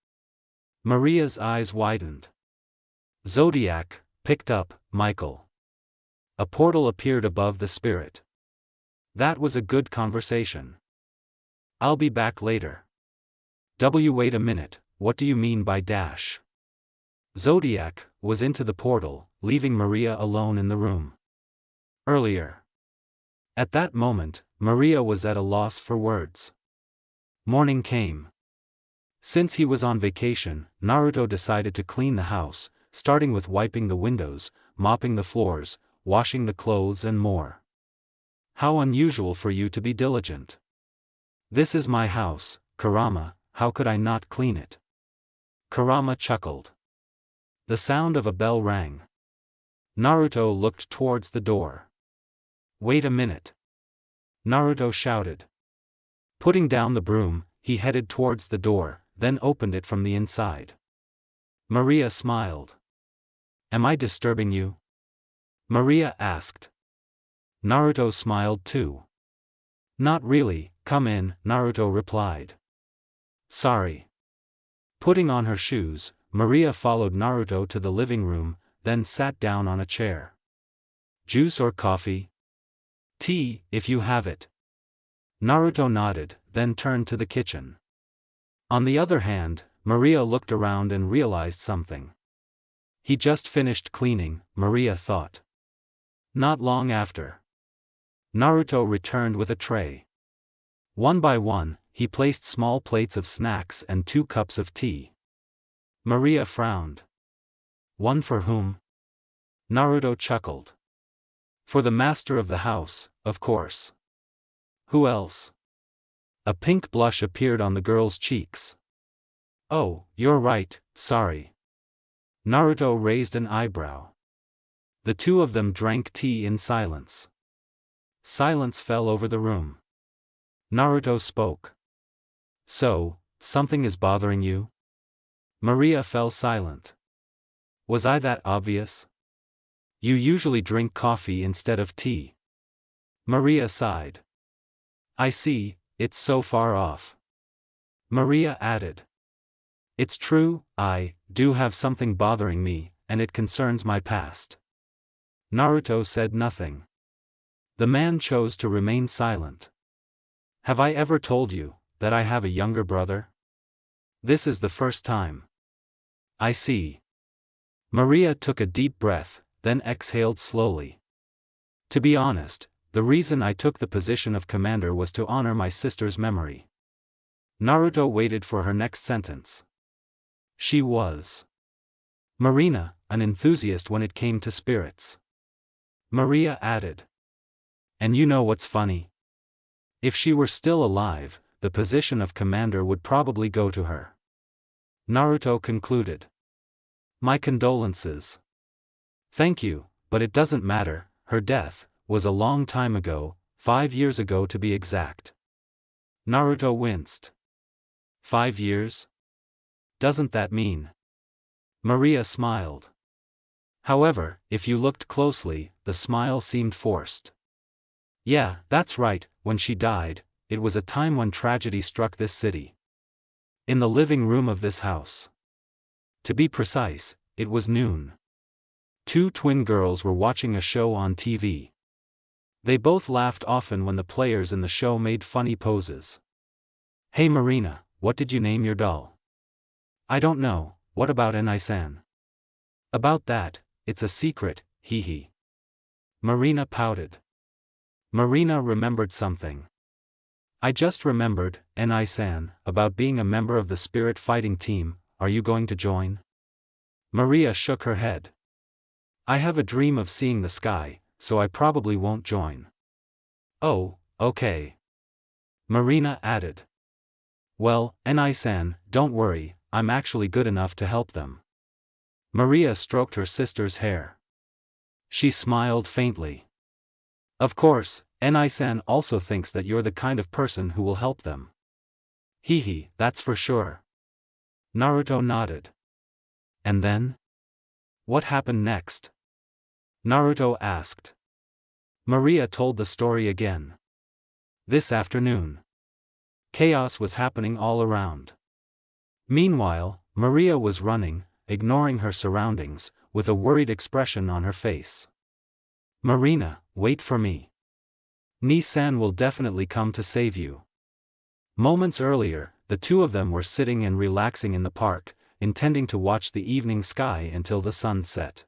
Maria's eyes widened. Zodiac picked up Michael. A portal appeared above the spirit. That was a good conversation. I'll be back later. Wait a minute, what do you mean by dash? Zodiac was into the portal, leaving Maria alone in the room. Earlier. At that moment, Maria was at a loss for words. Morning came. Since he was on vacation, Naruto decided to clean the house, starting with wiping the windows, mopping the floors, washing the clothes and more. How unusual for you to be diligent. This is my house, Kurama, how could I not clean it? Kurama chuckled. The sound of a bell rang. Naruto looked towards the door. Wait a minute. Naruto shouted. Putting down the broom, he headed towards the door, then opened it from the inside. Maria smiled. Am I disturbing you? Maria asked. Naruto smiled too. Not really, come in, Naruto replied. Sorry. Putting on her shoes, Maria followed Naruto to the living room, then sat down on a chair. Juice or coffee? Tea, if you have it. Naruto nodded, then turned to the kitchen. On the other hand, Maria looked around and realized something. He just finished cleaning, Maria thought. Not long after, Naruto returned with a tray. One by one, he placed small plates of snacks and 2 cups of tea. Maria frowned. One for whom? Naruto chuckled. For the master of the house, of course. Who else? A pink blush appeared on the girl's cheeks. Oh, you're right, sorry. Naruto raised an eyebrow. The two of them drank tea in silence. Silence fell over the room. Naruto spoke. So, something is bothering you? Maria fell silent. Was I that obvious? You usually drink coffee instead of tea. Maria sighed. I see, it's so far off. Maria added. It's true, I do have something bothering me, and it concerns my past. Naruto said nothing. The man chose to remain silent. Have I ever told you that I have a younger brother? This is the first time. I see. Maria took a deep breath, then exhaled slowly. To be honest, the reason I took the position of commander was to honor my sister's memory. Naruto waited for her next sentence. She was Marina, an enthusiast when it came to spirits. Maria added. And you know what's funny? If she were still alive, the position of commander would probably go to her. Naruto concluded. My condolences. Thank you, but it doesn't matter, her death was a long time ago, 5 years ago to be exact. Naruto winced. 5 years? Doesn't that mean? Maria smiled. However, if you looked closely, the smile seemed forced. Yeah, that's right, when she died, it was a time when tragedy struck this city. In the living room of this house. To be precise, it was noon. 2 twin girls were watching a show on TV. They both laughed often when the players in the show made funny poses. Hey Marina, what did you name your doll? I don't know, what about Enai-san? About that, it's a secret, hee hee. Marina pouted. Marina remembered something. I just remembered, Enai-san, about being a member of the spirit fighting team, are you going to join? Maria shook her head. I have a dream of seeing the sky, so I probably won't join. Oh, okay. Marina added. Well, Enai-san, don't worry, I'm actually good enough to help them. Maria stroked her sister's hair. She smiled faintly. Of course, Enai-san also thinks that you're the kind of person who will help them. Hee hee, that's for sure. Naruto nodded. And then? What happened next? Naruto asked. Maria told the story again. This afternoon. Chaos was happening all around. Meanwhile, Maria was running, ignoring her surroundings, with a worried expression on her face. Marina, wait for me. Ni-san will definitely come to save you. Moments earlier, the two of them were sitting and relaxing in the park, intending to watch the evening sky until the sun set.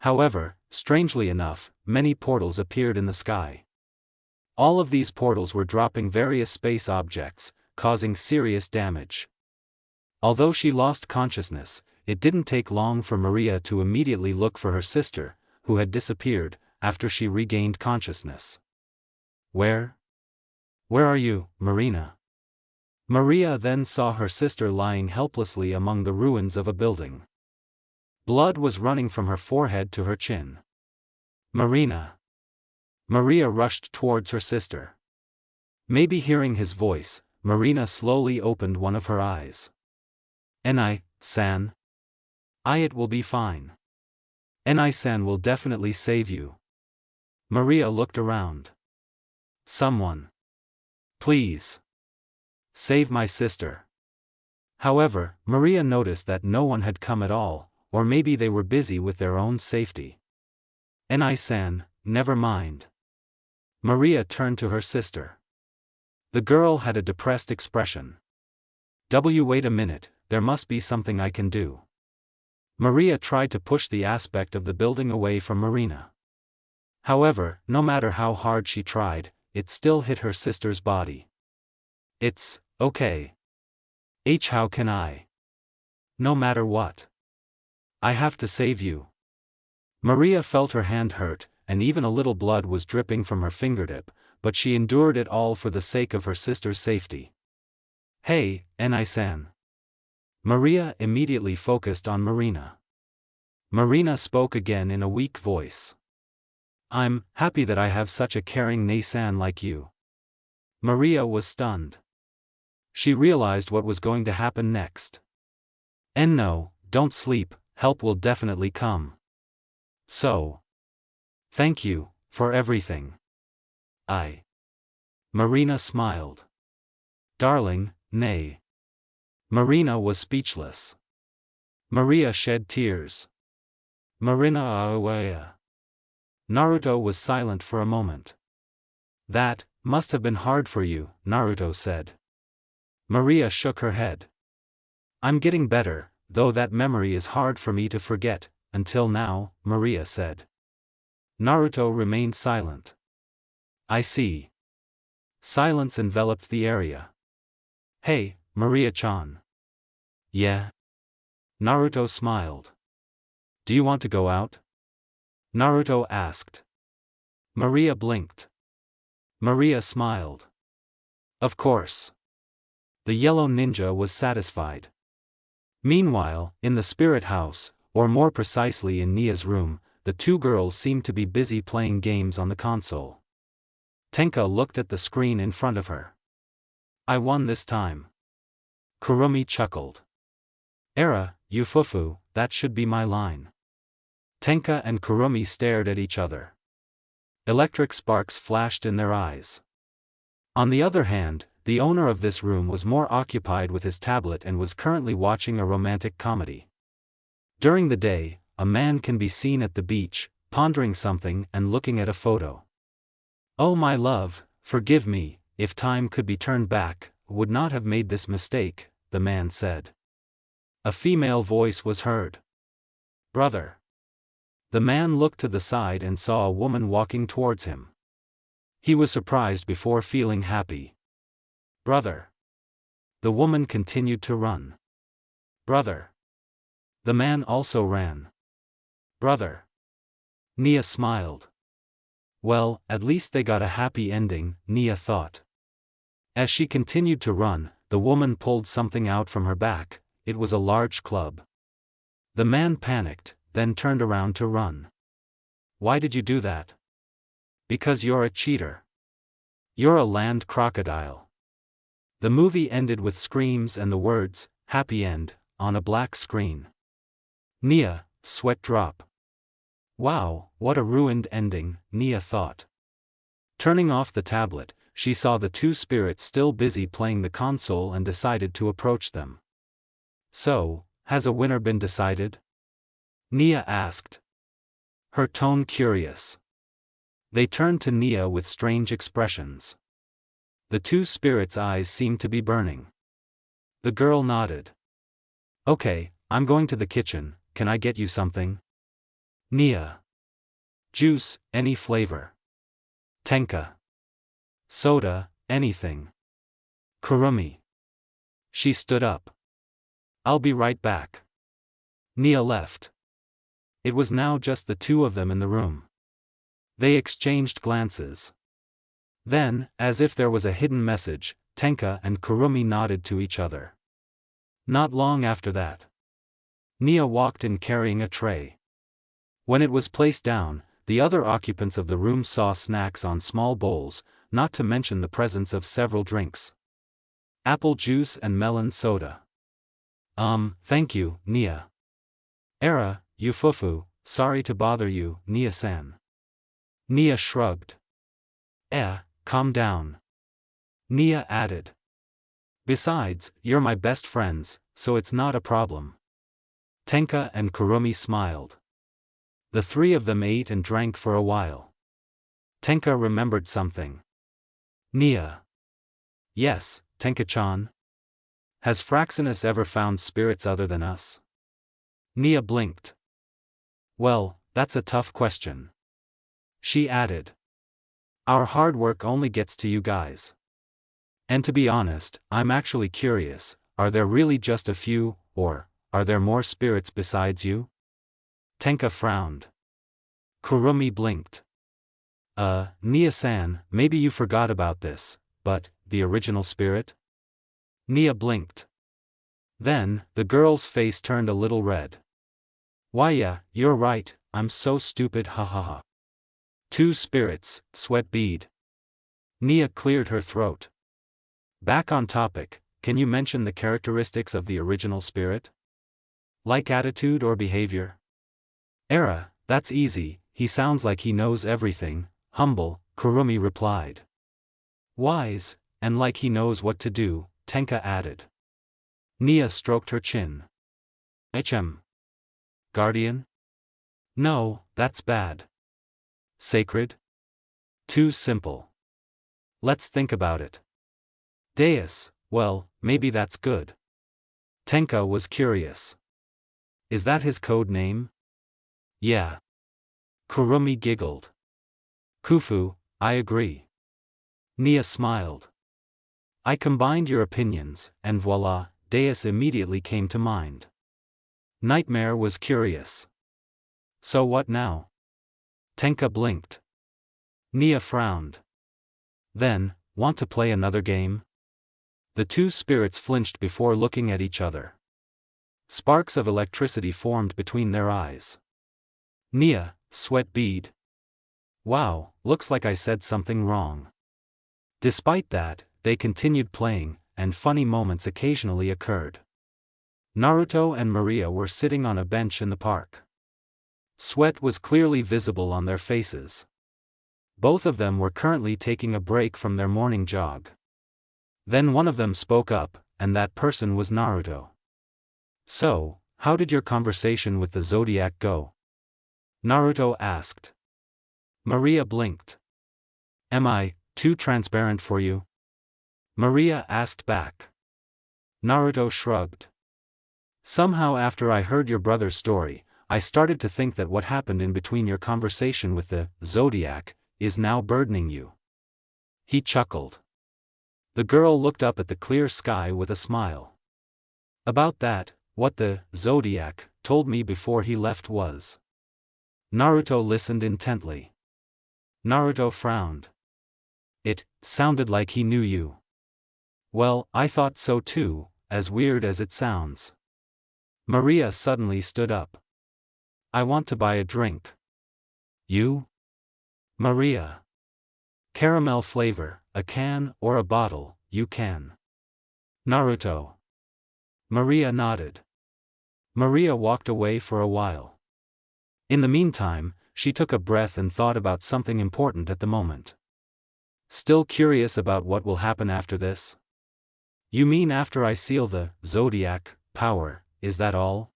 However, strangely enough, many portals appeared in the sky. All of these portals were dropping various space objects, causing serious damage. Although she lost consciousness, it didn't take long for Maria to immediately look for her sister, who had disappeared, after she regained consciousness. Where are you, Marina? Maria then saw her sister lying helplessly among the ruins of a building. Blood was running from her forehead to her chin. Marina. Maria rushed towards her sister. Maybe hearing his voice, Marina slowly opened one of her eyes. Enai-san. It will be fine. Enai-san will definitely save you. Maria looked around. Someone. Please. Save my sister. However, Maria noticed that no one had come at all, or maybe they were busy with their own safety. Ni-san, never mind. Maria turned to her sister. The girl had a depressed expression. Wait a minute, there must be something I can do. Maria tried to push the aspect of the building away from Marina. However, no matter how hard she tried, it still hit her sister's body. It's okay. How can I? No matter what. I have to save you. Maria felt her hand hurt, and even a little blood was dripping from her fingertip, but she endured it all for the sake of her sister's safety. Hey, Ni-san. Maria immediately focused on Marina. Marina spoke again in a weak voice. I'm happy that I have such a caring Ni-san like you. Maria was stunned. She realized what was going to happen next. No, don't sleep, help will definitely come. So. Thank you, for everything. Marina smiled. Darling, nay. Marina was speechless. Maria shed tears. Marina awaya. Naruto was silent for a moment. That must have been hard for you, Naruto said. Maria shook her head. I'm getting better, though that memory is hard for me to forget, until now, Maria said. Naruto remained silent. I see. Silence enveloped the area. Hey, Maria-chan. Yeah? Naruto smiled. Do you want to go out? Naruto asked. Maria blinked. Maria smiled. Of course. The yellow ninja was satisfied. Meanwhile, in the spirit house, or more precisely in Nia's room, the two girls seemed to be busy playing games on the console. Tenka looked at the screen in front of her. I won this time. Kurumi chuckled. Yufufu, that should be my line. Tenka and Kurumi stared at each other. Electric sparks flashed in their eyes. On the other hand, the owner of this room was more occupied with his tablet and was currently watching a romantic comedy. During the day, a man can be seen at the beach, pondering something and looking at a photo. Oh my love, forgive me, if time could be turned back, would not have made this mistake, the man said. A female voice was heard. Brother. The man looked to the side and saw a woman walking towards him. He was surprised before feeling happy. Brother. The woman continued to run. Brother. The man also ran. Brother. Nia smiled. Well, at least they got a happy ending, Nia thought. As she continued to run, the woman pulled something out from her back. It was a large club. The man panicked, then turned around to run. Why did you do that? Because you're a cheater. You're a land crocodile. The movie ended with screams and the words, happy end, on a black screen. Nia, sweat drop. Wow, what a ruined ending, Nia thought. Turning off the tablet, she saw the two spirits still busy playing the console and decided to approach them. So, has a winner been decided? Nia asked. Her tone curious. They turned to Nia with strange expressions. The two spirits' eyes seemed to be burning. The girl nodded. Okay, I'm going to the kitchen, can I get you something? Nia. Juice, any flavor. Tenka. Soda, anything. Kurumi. She stood up. I'll be right back. Nia left. It was now just the two of them in the room. They exchanged glances. Then, as if there was a hidden message, Tenka and Kurumi nodded to each other. Not long after that, Nia walked in carrying a tray. When it was placed down, the other occupants of the room saw snacks on small bowls, not to mention the presence of several drinks. Apple juice and melon soda. Thank you, Nia. Yufufu, sorry to bother you, Nia-san. Nia shrugged. Calm down. Nia added. Besides, you're my best friends, so it's not a problem. Tenka and Kurumi smiled. The three of them ate and drank for a while. Tenka remembered something. Nia. Yes, Tenka-chan. Has Fraxinus ever found spirits other than us? Nia blinked. Well, that's a tough question. She added. Our hard work only gets to you guys. And to be honest, I'm actually curious, are there really just a few, or are there more spirits besides you? Tenka frowned. Kurumi blinked. Nia-san, maybe you forgot about this, but, the original spirit? Nia blinked. Then, the girl's face turned a little red. Why yeah, you're right, I'm so stupid, ha ha ha. 2 spirits, sweat bead. Nia cleared her throat. Back on topic, can you mention the characteristics of the original spirit? Like attitude or behavior? Era, that's easy, he sounds like he knows everything, humble, Kurumi replied. Wise, and like he knows what to do, Tenka added. Nia stroked her chin. Guardian? No, that's bad. Sacred? Too simple. Let's think about it. Deus, well, maybe that's good. Tenka was curious. Is that his code name? Yeah. Kurumi giggled. Kufu, I agree. Nia smiled. I combined your opinions, and voila, Deus immediately came to mind. Nightmare was curious. So what now? Tenka blinked. Nia frowned. Then, want to play another game? The 2 spirits flinched before looking at each other. Sparks of electricity formed between their eyes. Nia, sweat bead. Wow, looks like I said something wrong. Despite that, they continued playing, and funny moments occasionally occurred. Naruto and Maria were sitting on a bench in the park. Sweat was clearly visible on their faces. Both of them were currently taking a break from their morning jog. Then one of them spoke up, and that person was Naruto. So, how did your conversation with the Zodiac go? Naruto asked. Maria blinked. Am I too transparent for you? Maria asked back. Naruto shrugged. Somehow after I heard your brother's story, I started to think that what happened in between your conversation with the Zodiac is now burdening you. He chuckled. The girl looked up at the clear sky with a smile. About that, what the Zodiac told me before he left was. Naruto listened intently. Naruto frowned. It sounded like he knew you. Well, I thought so too, as weird as it sounds. Maria suddenly stood up. I want to buy a drink. You? Maria. Caramel flavor, a can or a bottle, you can. Naruto. Maria nodded. Maria walked away for a while. In the meantime, she took a breath and thought about something important at the moment. Still curious about what will happen after this? You mean after I seal the Zodiac power, is that all?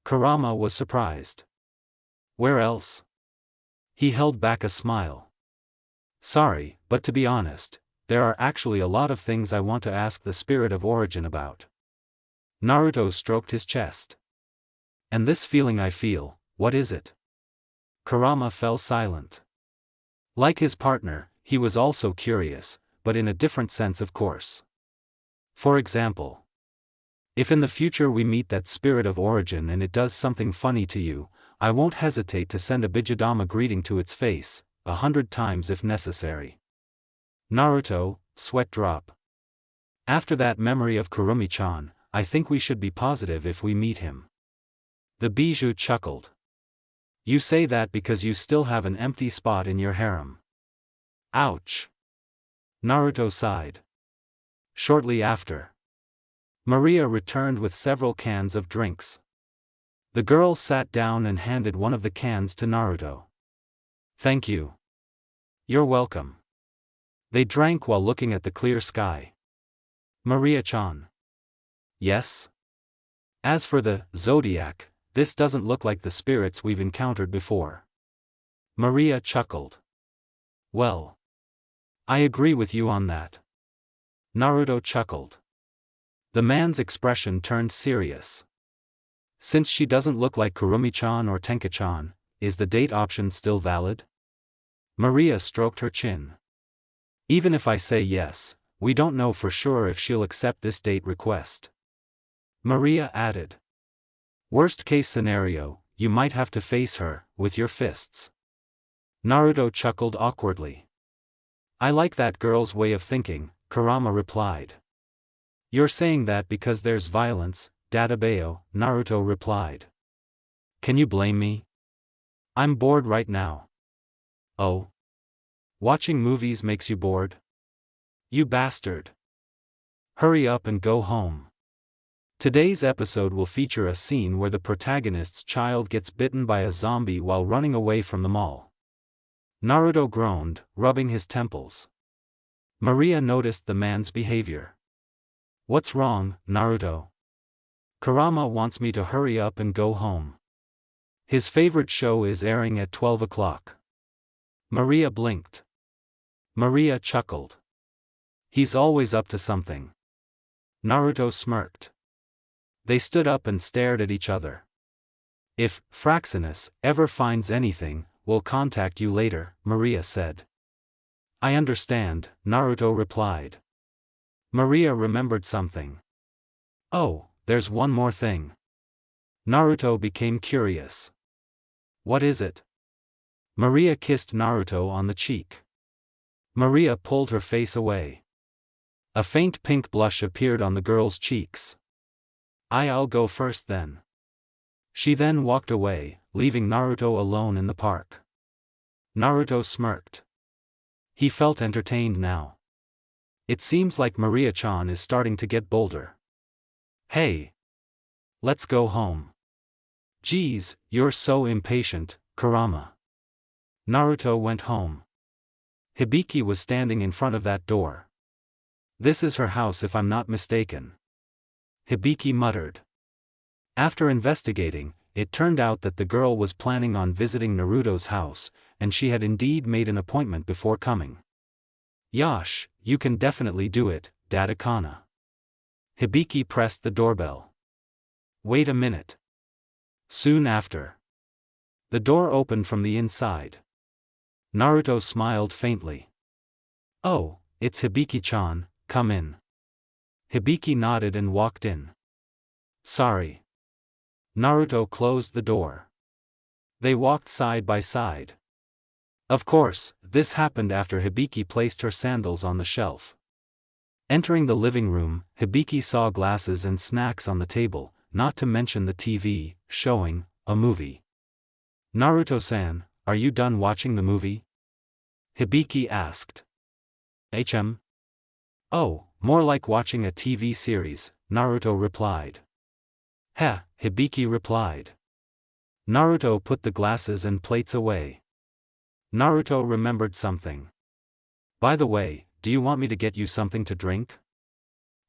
Kurama was surprised. Where else? He held back a smile. Sorry, but to be honest, there are actually a lot of things I want to ask the spirit of origin about. Naruto stroked his chest. And this feeling I feel, what is it? Kurama fell silent. Like his partner, he was also curious, but in a different sense of course. For example, if in the future we meet that spirit of origin and it does something funny to you, I won't hesitate to send a Bijadama greeting to its face, 100 times if necessary. Naruto, sweat drop. After that memory of Kurumi-chan, I think we should be positive if we meet him. The Bijou chuckled. You say that because you still have an empty spot in your harem. Ouch. Naruto sighed. Shortly after, Maria returned with several cans of drinks. The girl sat down and handed one of the cans to Naruto. Thank you. You're welcome. They drank while looking at the clear sky. Maria-chan. Yes? As for the zodiac, this doesn't look like the spirits we've encountered before. Maria chuckled. Well, I agree with you on that. Naruto chuckled. The man's expression turned serious. Since she doesn't look like Kurumi-chan or Tenka-chan, is the date option still valid? Maria stroked her chin. Even if I say yes, we don't know for sure if she'll accept this date request. Maria added. Worst case scenario, you might have to face her, with your fists. Naruto chuckled awkwardly. I like that girl's way of thinking, Kurama replied. You're saying that because there's violence, Databeo, Naruto replied. Can you blame me? I'm bored right now. Oh? Watching movies makes you bored? You bastard. Hurry up and go home. Today's episode will feature a scene where the protagonist's child gets bitten by a zombie while running away from the mall. Naruto groaned, rubbing his temples. Maria noticed the man's behavior. What's wrong, Naruto? Kurama wants me to hurry up and go home. His favorite show is airing at 12 o'clock. Maria blinked. Maria chuckled. He's always up to something. Naruto smirked. They stood up and stared at each other. If Fraxinus ever finds anything, we'll contact you later, Maria said. I understand, Naruto replied. Maria remembered something. Oh, there's one more thing. Naruto became curious. What is it? Maria kissed Naruto on the cheek. Maria pulled her face away. A faint pink blush appeared on the girl's cheeks. I'll go first then. She then walked away, leaving Naruto alone in the park. Naruto smirked. He felt entertained now. It seems like Maria-chan is starting to get bolder. Hey! Let's go home. Geez, you're so impatient, Kurama. Naruto went home. Hibiki was standing in front of that door. This is her house if I'm not mistaken. Hibiki muttered. After investigating, it turned out that the girl was planning on visiting Naruto's house, and she had indeed made an appointment before coming. Yash, you can definitely do it, Datakana. Hibiki pressed the doorbell. Wait a minute. Soon after. The door opened from the inside. Naruto smiled faintly. Oh, it's Hibiki-chan, come in. Hibiki nodded and walked in. Sorry. Naruto closed the door. They walked side by side. Of course, this happened after Hibiki placed her sandals on the shelf. Entering the living room, Hibiki saw glasses and snacks on the table, not to mention the TV, showing a movie. Naruto-san, are you done watching the movie? Hibiki asked. Oh, more like watching a TV series, Naruto replied. Heh, Hibiki replied. Naruto put the glasses and plates away. Naruto remembered something. By the way, do you want me to get you something to drink?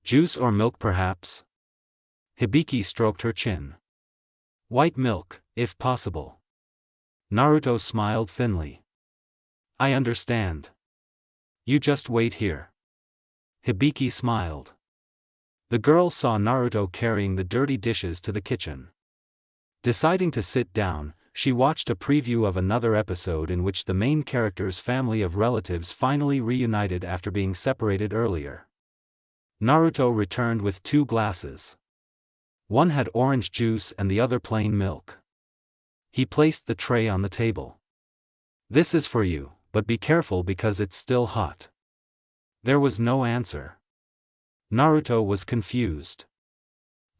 Juice or milk perhaps? Hibiki stroked her chin. White milk, if possible. Naruto smiled thinly. I understand. You just wait here. Hibiki smiled. The girl saw Naruto carrying the dirty dishes to the kitchen. Deciding to sit down, she watched a preview of another episode in which the main character's family of relatives finally reunited after being separated earlier. Naruto returned with 2 glasses. One had orange juice and the other plain milk. He placed the tray on the table. This is for you, but be careful because it's still hot. There was no answer. Naruto was confused.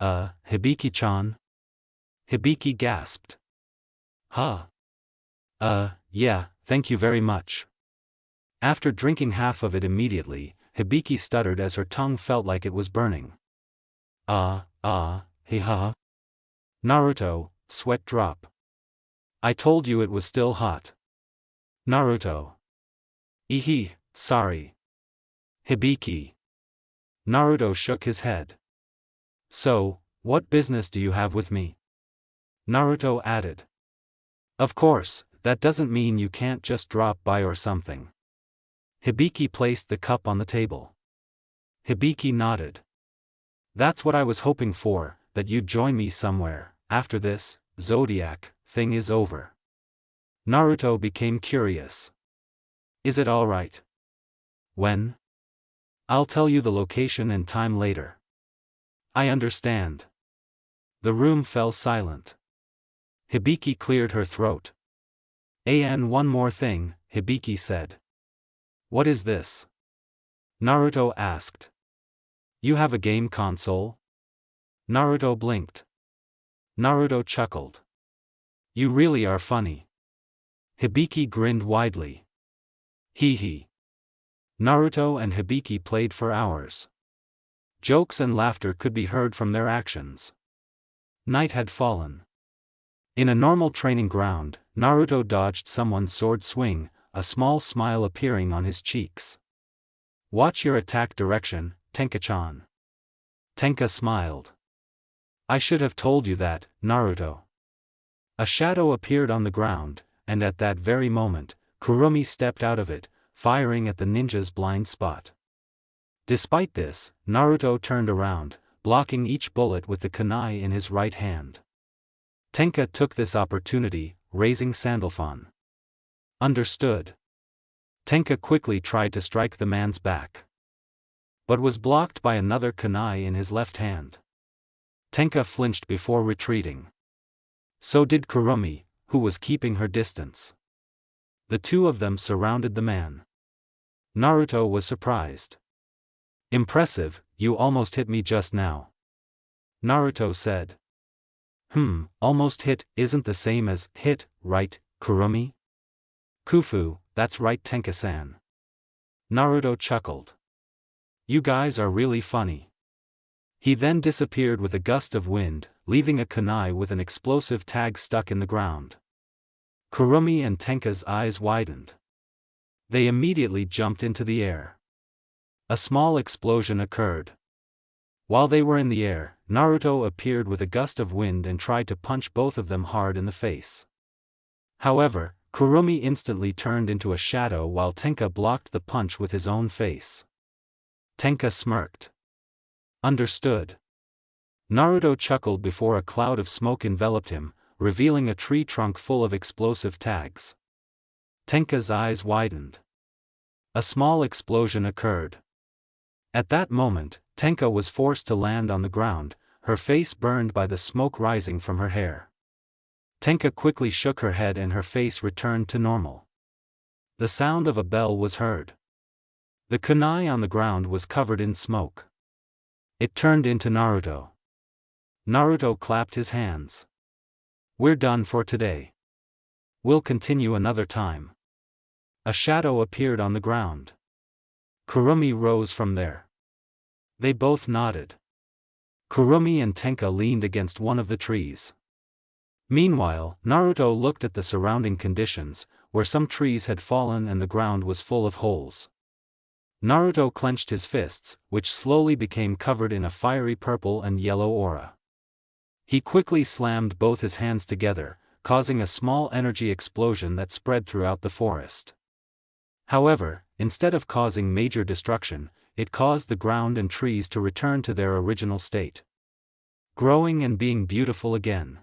Hibiki-chan? Hibiki gasped. Huh? Yeah, thank you very much. After drinking half of it immediately, Hibiki stuttered as her tongue felt like it was burning. Hey. Naruto, sweat drop. I told you it was still hot. Naruto. Sorry. Hibiki. Naruto shook his head. So, What business do you have with me? Naruto added. Of course, that doesn't mean you can't just drop by or something. Hibiki placed the cup on the table. Hibiki nodded. That's what I was hoping for, that you'd join me somewhere. After this Zodiac thing is over. Naruto became curious. Is it alright? When? I'll tell you the location and time later. I understand. The room fell silent. Hibiki cleared her throat. And one more thing, Hibiki said. What is this? Naruto asked. You have a game console? Naruto blinked. Naruto chuckled. You really are funny. Hibiki grinned widely. Hee hee. Naruto and Hibiki played for hours. Jokes and laughter could be heard from their actions. Night had fallen. In a normal training ground, Naruto dodged someone's sword swing, a small smile appearing on his cheeks. Watch your attack direction, Tenka-chan. Tenka smiled. I should have told you that, Naruto. A shadow appeared on the ground, and at that very moment, Kurumi stepped out of it, firing at the ninja's blind spot. Despite this, Naruto turned around, blocking each bullet with the kunai in his right hand. Tenka took this opportunity, raising Sandalphon. Understood. Tenka quickly tried to strike the man's back, but was blocked by another kunai in his left hand. Tenka flinched before retreating. So did Kurumi, who was keeping her distance. The two of them surrounded the man. Naruto was surprised. Impressive, you almost hit me just now. Naruto said. Almost hit isn't the same as hit, right, Kurumi? Kufu, that's right, Tenka-san. Naruto chuckled. You guys are really funny. He then disappeared with a gust of wind, leaving a kunai with an explosive tag stuck in the ground. Kurumi and Tenka's eyes widened. They immediately jumped into the air. A small explosion occurred. While they were in the air, Naruto appeared with a gust of wind and tried to punch both of them hard in the face. However, Kurumi instantly turned into a shadow while Tenka blocked the punch with his own face. Tenka smirked. Understood. Naruto chuckled before a cloud of smoke enveloped him, revealing a tree trunk full of explosive tags. Tenka's eyes widened. A small explosion occurred. At that moment, Tenka was forced to land on the ground, her face burned by the smoke rising from her hair. Tenka quickly shook her head and her face returned to normal. The sound of a bell was heard. The kunai on the ground was covered in smoke. It turned into Naruto. Naruto clapped his hands. We're done for today. We'll continue another time. A shadow appeared on the ground. Kurumi rose from there. They both nodded. Kurumi and Tenka leaned against one of the trees. Meanwhile, Naruto looked at the surrounding conditions, where some trees had fallen and the ground was full of holes. Naruto clenched his fists, which slowly became covered in a fiery purple and yellow aura. He quickly slammed both his hands together, causing a small energy explosion that spread throughout the forest. However, instead of causing major destruction, it caused the ground and trees to return to their original state, growing and being beautiful again.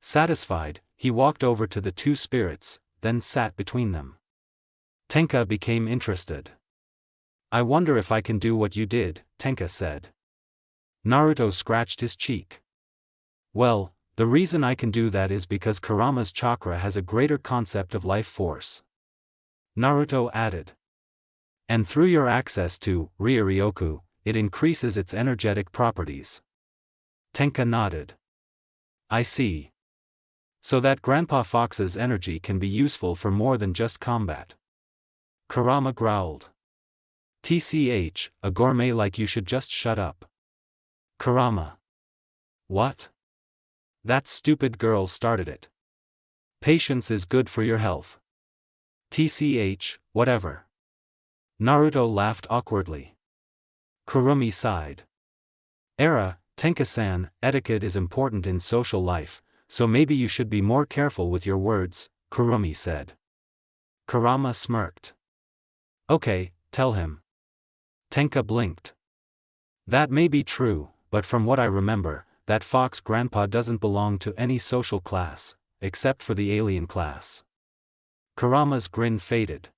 Satisfied, he walked over to the two spirits, then sat between them. Tenka became interested. I wonder if I can do what you did, Tenka said. Naruto scratched his cheek. Well, the reason I can do that is because Kurama's chakra has a greater concept of life force. Naruto added. And through your access to Ryoryoku, it increases its energetic properties. Tenka nodded. I see. So that Grandpa Fox's energy can be useful for more than just combat. Kurama growled. TCH, a gourmet like you should just shut up. Kurama. What? That stupid girl started it. Patience is good for your health. TCH, whatever. Naruto laughed awkwardly. Kurumi sighed. Tenka-san, etiquette is important in social life, so maybe you should be more careful with your words, Kurumi said. Kurama smirked. Okay, tell him. Tenka blinked. That may be true, but from what I remember, that fox grandpa doesn't belong to any social class, except for the alien class. Kurama's grin faded.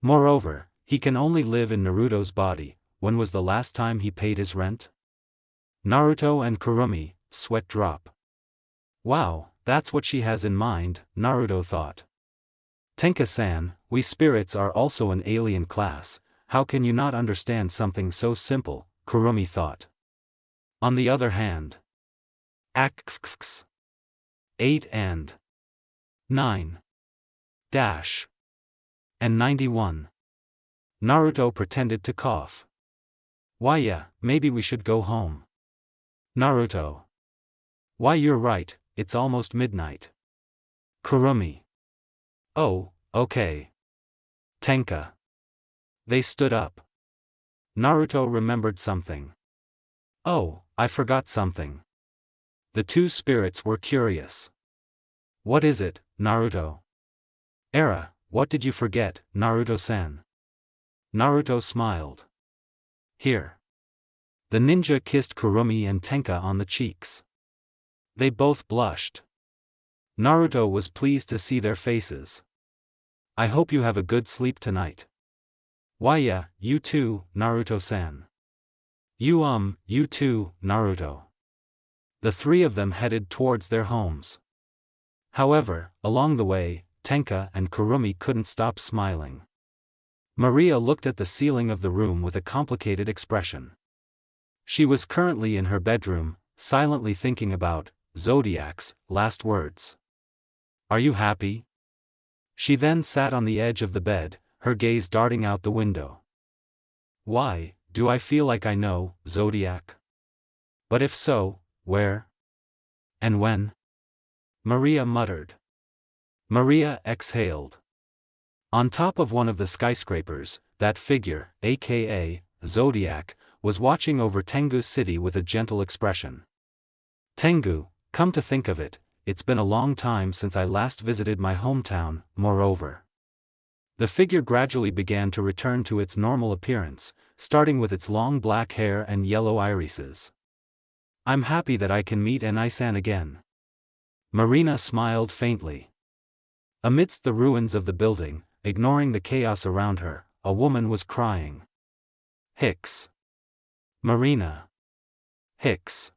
Moreover, he can only live in Naruto's body. When was the last time he paid his rent? Naruto and Kurumi, sweat drop. Wow, that's what she has in mind, Naruto thought. Tenka-san, we spirits are also an alien class, how can you not understand something so simple, Kurumi thought. On the other hand, Akks 8 and 9 dash and 91. Naruto pretended to cough. Why yeah, maybe we should go home. Naruto. Why you're right, it's almost midnight. Kurumi. Oh, okay. Tenka. They stood up. Naruto remembered something. Oh, I forgot something. The two spirits were curious. What is it, Naruto? Era, what did you forget, Naruto-san? Naruto smiled. Here. The ninja kissed Kurumi and Tenka on the cheeks. They both blushed. Naruto was pleased to see their faces. I hope you have a good sleep tonight. Why yeah, you too, Naruto-san. You too, Naruto. The three of them headed towards their homes. However, along the way, Tenka and Kurumi couldn't stop smiling. Maria looked at the ceiling of the room with a complicated expression. She was currently in her bedroom, silently thinking about Zodiac's last words. Are you happy? She then sat on the edge of the bed, her gaze darting out the window. Why, do I feel like I know Zodiac? But if so, where? And when? Maria muttered. Maria exhaled. On top of one of the skyscrapers, that figure, aka Zodiac, was watching over Tengu's city with a gentle expression. Tengu, come to think of it, it's been a long time since I last visited my hometown, moreover. The figure gradually began to return to its normal appearance, starting with its long black hair and yellow irises. I'm happy that I can meet Enai-san again. Marina smiled faintly. Amidst the ruins of the building, ignoring the chaos around her, a woman was crying. Hicks. Marina. Hicks.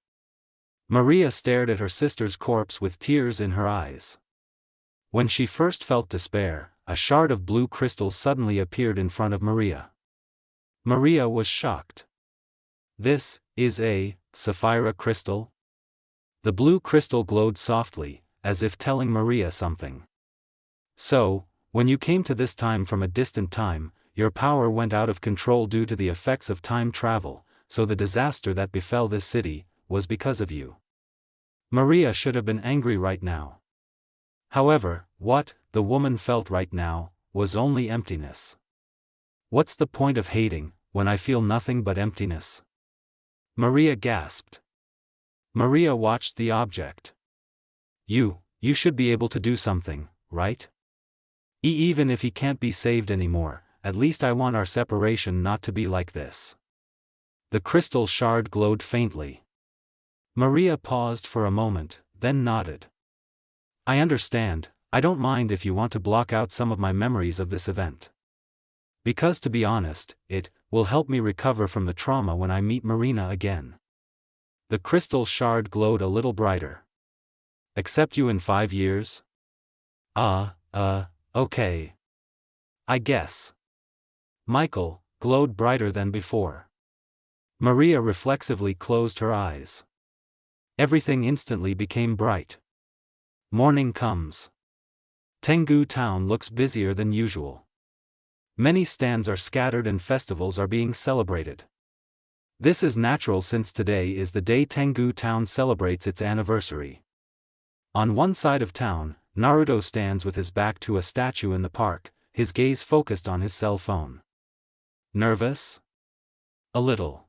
Maria stared at her sister's corpse with tears in her eyes. When she first felt despair, a shard of blue crystal suddenly appeared in front of Maria. Maria was shocked. This is a sapphire crystal? The blue crystal glowed softly, as if telling Maria something. So, when you came to this time from a distant time, your power went out of control due to the effects of time travel, so the disaster that befell this city was because of you. Maria should have been angry right now. However, what the woman felt right now was only emptiness. What's the point of hating, when I feel nothing but emptiness? Maria gasped. Maria watched the object. You should be able to do something, right? Even if he can't be saved anymore, at least I want our separation not to be like this. The crystal shard glowed faintly. Maria paused for a moment, then nodded. I understand, I don't mind if you want to block out some of my memories of this event. Because to be honest, it will help me recover from the trauma when I meet Marina again. The crystal shard glowed a little brighter. Accept you in 5 years? Okay. I guess. Michael glowed brighter than before. Maria reflexively closed her eyes. Everything instantly became bright. Morning comes. Tengu town looks busier than usual. Many stands are scattered and festivals are being celebrated. This is natural since today is the day Tengu town celebrates its anniversary. On one side of town, Naruto stands with his back to a statue in the park, his gaze focused on his cell phone. Nervous? A little.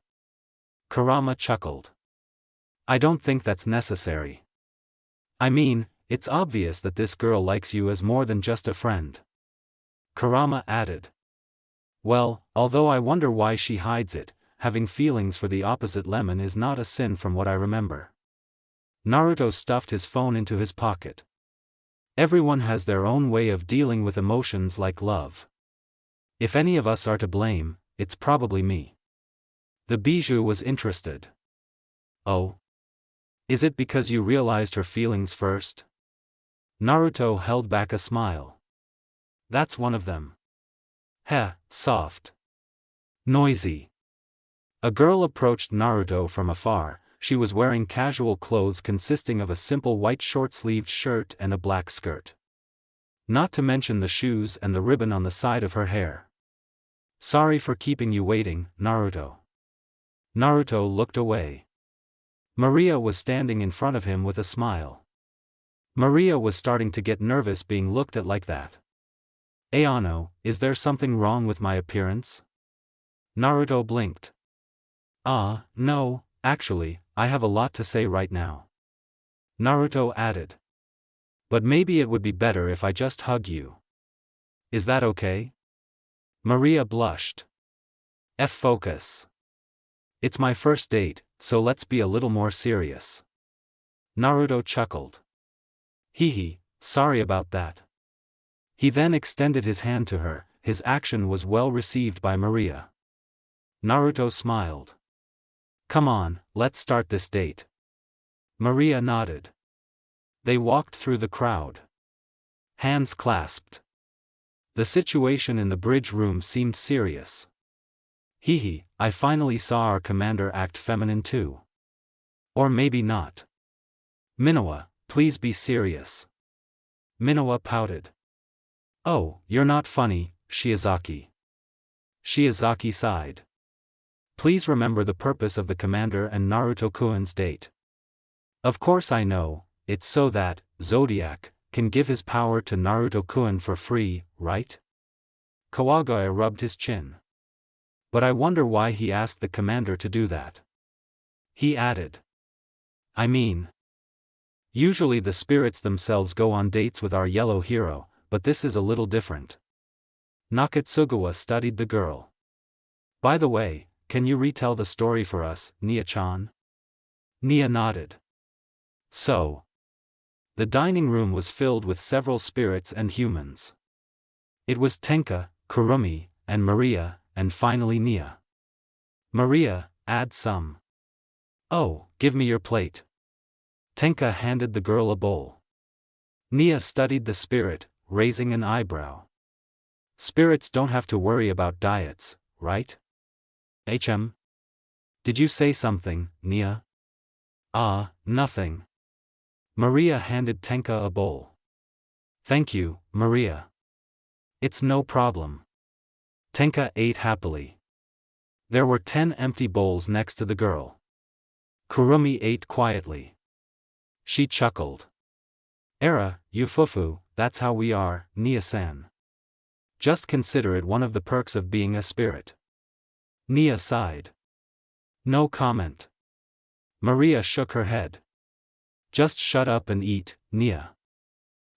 Kurama chuckled. I don't think that's necessary. I mean, it's obvious that this girl likes you as more than just a friend. Kurama added. Well, although I wonder why she hides it, having feelings for the opposite lemon is not a sin from what I remember. Naruto stuffed his phone into his pocket. Everyone has their own way of dealing with emotions like love. If any of us are to blame, it's probably me. The bijou was interested. Oh? Is it because you realized her feelings first? Naruto held back a smile. That's one of them. Heh, soft. Noisy. A girl approached Naruto from afar. She was wearing casual clothes consisting of a simple white short-sleeved shirt and a black skirt. Not to mention the shoes and the ribbon on the side of her hair. Sorry for keeping you waiting, Naruto. Naruto looked away. Maria was standing in front of him with a smile. Maria was starting to get nervous being looked at like that. Ayano, is there something wrong with my appearance? Naruto blinked. No, actually, I have a lot to say right now. Naruto added. But maybe it would be better if I just hug you. Is that okay? Maria blushed. Focus. It's my first date, so let's be a little more serious. Naruto chuckled. Hee, sorry about that. He then extended his hand to her. His action was well received by Maria. Naruto smiled. Come on, let's start this date. Maria nodded. They walked through the crowd. Hands clasped. The situation in the bridge room seemed serious. Hee, I finally saw our commander act feminine too. Or maybe not. Minoa, please be serious. Minoa pouted. Oh, you're not funny, Shiozaki. Shiozaki sighed. Please remember the purpose of the commander and Naruto-kun's date. Of course I know, it's so that Zodiac can give his power to Naruto-kun for free, right? Kawagaya rubbed his chin. But I wonder why he asked the commander to do that. He added. I mean, usually the spirits themselves go on dates with our yellow hero, but this is a little different. Nakatsugawa studied the girl. By the way, can you retell the story for us, Nia-chan? Nia nodded. So. The dining room was filled with several spirits and humans. It was Tenka, Kurumi, and Maria, and finally Nia. Maria, add some. Oh, give me your plate. Tenka handed the girl a bowl. Nia studied the spirit, raising an eyebrow. Spirits don't have to worry about diets, right? Did you say something, Nia? Nothing. Maria handed Tenka a bowl. Thank you, Maria. It's no problem. Tenka ate happily. There were 10 empty bowls next to the girl. Kurumi ate quietly. She chuckled. Era, Yufufu, that's how we are, Nia-san. Just consider it one of the perks of being a spirit. Nia sighed. No comment. Maria shook her head. Just shut up and eat, Nia.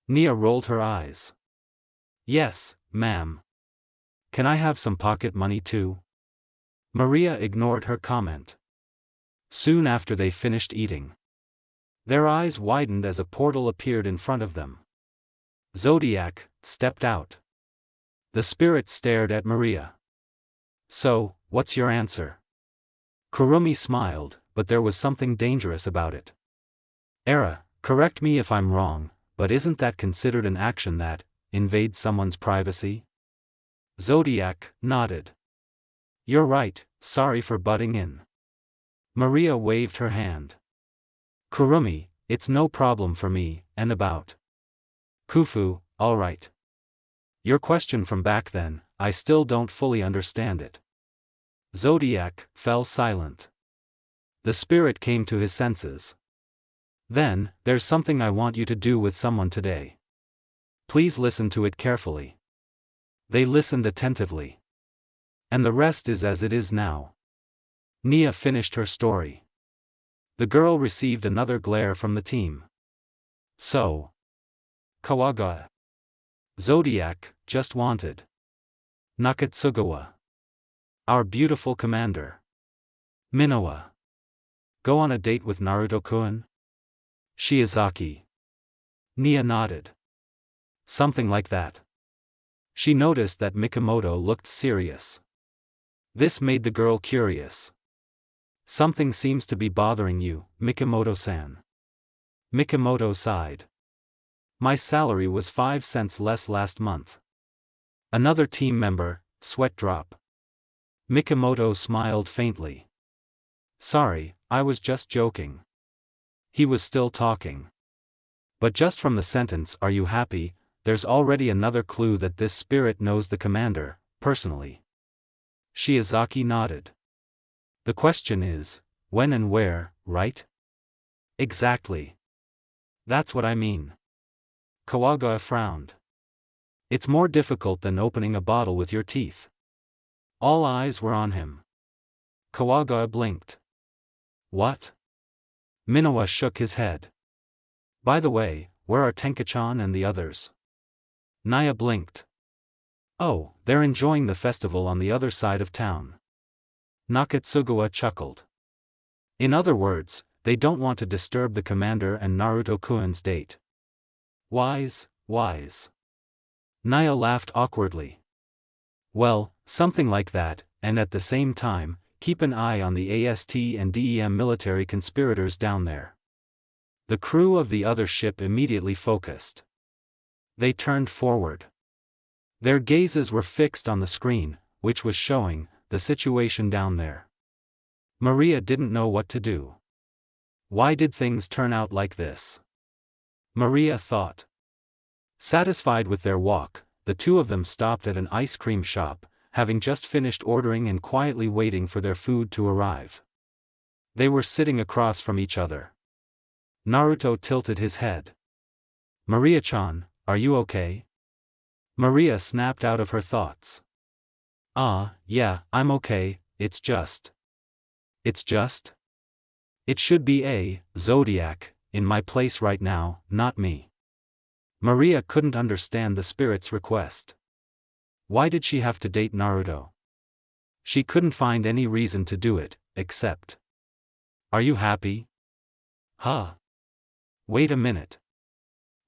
Nia rolled her eyes. Yes, ma'am. Can I have some pocket money too? Maria ignored her comment. Soon after they finished eating, their eyes widened as a portal appeared in front of them. Zodiac stepped out. The spirit stared at Maria. So, what's your answer? Kurumi smiled, but there was something dangerous about it. Era, correct me if I'm wrong, but isn't that considered an action that invades someone's privacy? Zodiac nodded. You're right, sorry for butting in. Maria waved her hand. Kurumi, it's no problem for me, and about Kufu, alright. Your question from back then, I still don't fully understand it. Zodiac fell silent. The spirit came to his senses. Then, there's something I want you to do with someone today. Please listen to it carefully. They listened attentively. And the rest is as it is now. Nia finished her story. The girl received another glare from the team. So. Kawaga. Zodiac, just wanted. Nakatsugawa. Our beautiful commander. Minowa. Go on a date with Naruto-kun? Shiozaki. Nia nodded. Something like that. She noticed that Mikimoto looked serious. This made the girl curious. Something seems to be bothering you, Mikimoto-san. Mikimoto sighed. My salary was 5 cents less last month. Another team member, sweat drop. Mikimoto smiled faintly. Sorry, I was just joking. He was still talking. But just from the sentence "Are you happy?" there's already another clue that this spirit knows the commander, personally. Shiozaki nodded. The question is, when and where, right? Exactly. That's what I mean. Kawaga frowned. It's more difficult than opening a bottle with your teeth. All eyes were on him. Kawaga blinked. What? Minowa shook his head. By the way, where are Tenkachan and the others? Nia blinked. Oh, they're enjoying the festival on the other side of town. Nakatsugawa chuckled. In other words, they don't want to disturb the commander and Naruto-kun's date. Wise, wise. Nia laughed awkwardly. Well, something like that, and at the same time, keep an eye on the AST and DEM military conspirators down there. The crew of the other ship immediately focused. They turned forward. Their gazes were fixed on the screen, which was showing the situation down there. Maria didn't know what to do. Why did things turn out like this? Maria thought. Satisfied with their walk, the two of them stopped at an ice cream shop, having just finished ordering and quietly waiting for their food to arrive. They were sitting across from each other. Naruto tilted his head. Maria-chan, are you okay? Maria snapped out of her thoughts. Yeah, I'm okay, it's just. It's just? It should be a Zodiac in my place right now, not me. Maria couldn't understand the spirit's request. Why did she have to date Naruto? She couldn't find any reason to do it, except. Are you happy? Huh? Wait a minute.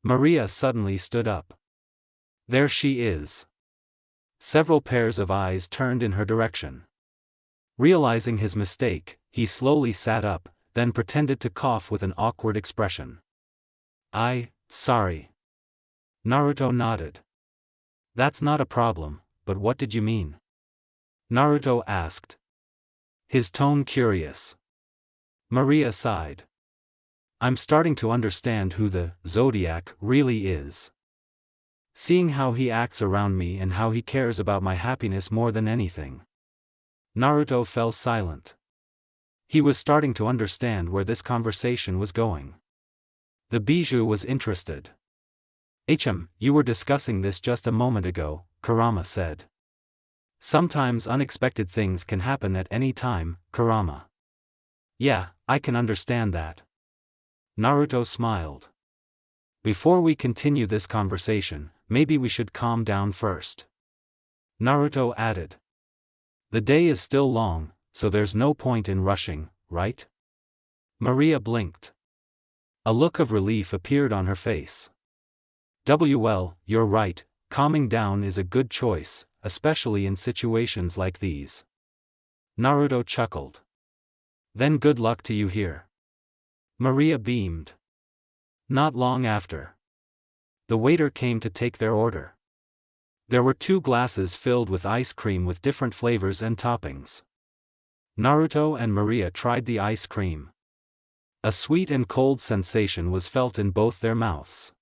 Maria suddenly stood up. There she is. Several pairs of eyes turned in her direction. Realizing his mistake, he slowly sat up, then pretended to cough with an awkward expression. Sorry. Naruto nodded. That's not a problem, but what did you mean? Naruto asked. His tone curious. Maria sighed. I'm starting to understand who the Zodiac really is. Seeing how he acts around me and how he cares about my happiness more than anything. Naruto fell silent. He was starting to understand where this conversation was going. The Bijou was interested. You were discussing this just a moment ago, Kurama said. Sometimes unexpected things can happen at any time, Kurama. Yeah, I can understand that. Naruto smiled. Before we continue this conversation, maybe we should calm down first. Naruto added. The day is still long, so there's no point in rushing, right? Maria blinked. A look of relief appeared on her face. Well, you're right, calming down is a good choice, especially in situations like these. Naruto chuckled. Then good luck to you here. Maria beamed. Not long after. The waiter came to take their order. There were 2 glasses filled with ice cream with different flavors and toppings. Naruto and Maria tried the ice cream. A sweet and cold sensation was felt in both their mouths.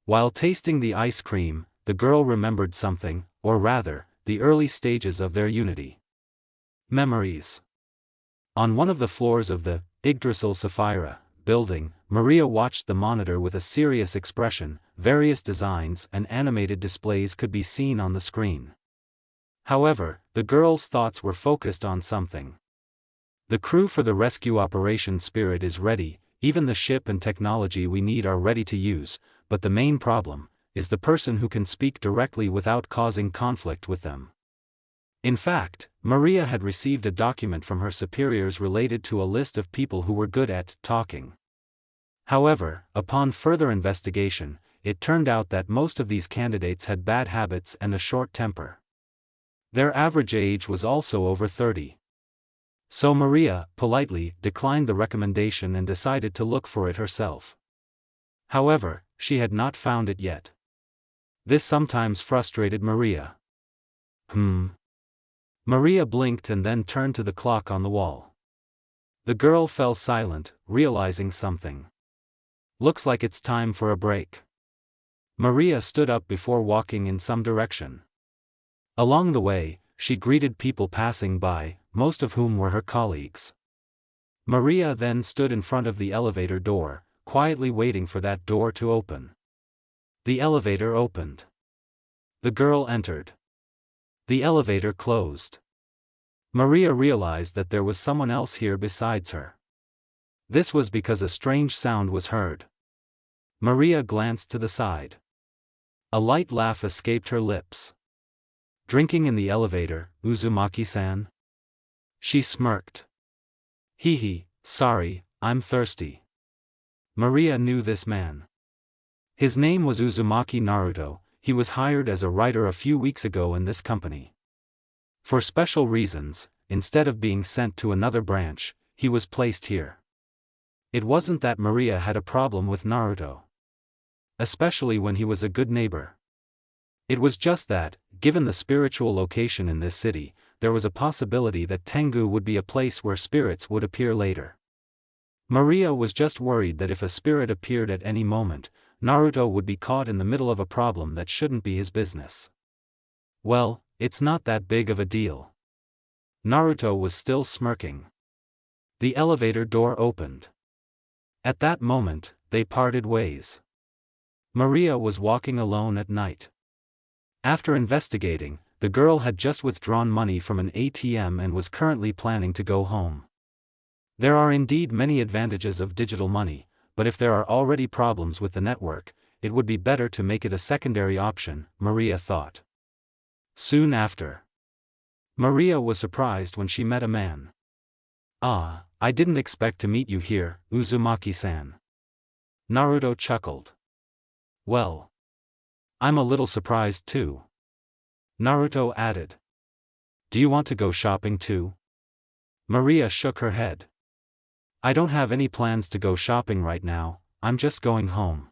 While tasting the ice cream, the girl remembered something, or rather, the early stages of their unity. Memories. On one of the floors of the Yggdrasil Sapphira building, Maria watched the monitor with a serious expression. Various designs and animated displays could be seen on the screen. However, the girl's thoughts were focused on something. The crew for the rescue operation Spirit is ready, even the ship and technology we need are ready to use, but the main problem is the person who can speak directly without causing conflict with them. In fact, Maria had received a document from her superiors related to a list of people who were good at talking. However, upon further investigation, it turned out that most of these candidates had bad habits and a short temper. Their average age was also over 30. So Maria, politely, declined the recommendation and decided to look for it herself. However, she had not found it yet. This sometimes frustrated Maria. Maria blinked and then turned to the clock on the wall. The girl fell silent, realizing something. Looks like it's time for a break. Maria stood up before walking in some direction. Along the way, she greeted people passing by, most of whom were her colleagues. Maria then stood in front of the elevator door, quietly waiting for that door to open. The elevator opened. The girl entered. The elevator closed. Maria realized that there was someone else here besides her. This was because a strange sound was heard. Maria glanced to the side. A light laugh escaped her lips. Drinking in the elevator, Uzumaki-san? She smirked. Hee, sorry, I'm thirsty. Maria knew this man. His name was Uzumaki Naruto. He was hired as a writer a few weeks ago in this company. For special reasons, instead of being sent to another branch, he was placed here. It wasn't that Maria had a problem with Naruto. Especially when he was a good neighbor. It was just that, given the spiritual location in this city, there was a possibility that Tengu would be a place where spirits would appear later. Maria was just worried that if a spirit appeared at any moment, Naruto would be caught in the middle of a problem that shouldn't be his business. Well, it's not that big of a deal. Naruto was still smirking. The elevator door opened. At that moment, they parted ways. Maria was walking alone at night. After investigating, the girl had just withdrawn money from an ATM and was currently planning to go home. There are indeed many advantages of digital money, but if there are already problems with the network, it would be better to make it a secondary option, Maria thought. Soon after, Maria was surprised when she met a man. Ah, I didn't expect to meet you here, Uzumaki-san. Naruto chuckled. Well, I'm a little surprised too. Naruto added. Do you want to go shopping too? Maria shook her head. I don't have any plans to go shopping right now, I'm just going home.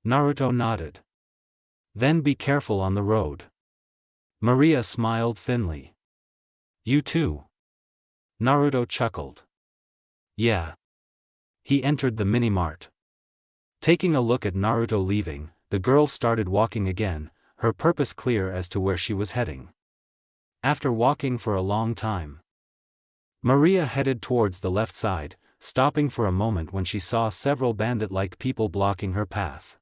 Naruto nodded. Then be careful on the road. Maria smiled thinly. You too. Naruto chuckled. Yeah. He entered the mini-mart. Taking a look at Naruto leaving, the girl started walking again, her purpose clear as to where she was heading. After walking for a long time, Maria headed towards the left side, stopping for a moment when she saw several bandit-like people blocking her path.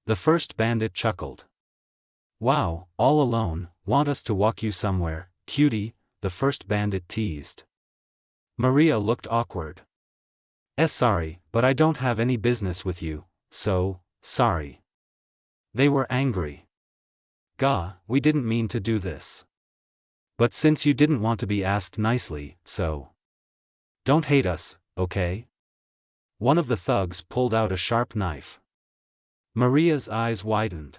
The first bandit chuckled. Wow, all alone, want us to walk you somewhere, cutie, the first bandit teased. Maria looked awkward. Sorry, but I don't have any business with you, so, sorry. They were angry. Gah, we didn't mean to do this. But since you didn't want to be asked nicely, so. Don't hate us, okay? One of the thugs pulled out a sharp knife. Maria's eyes widened.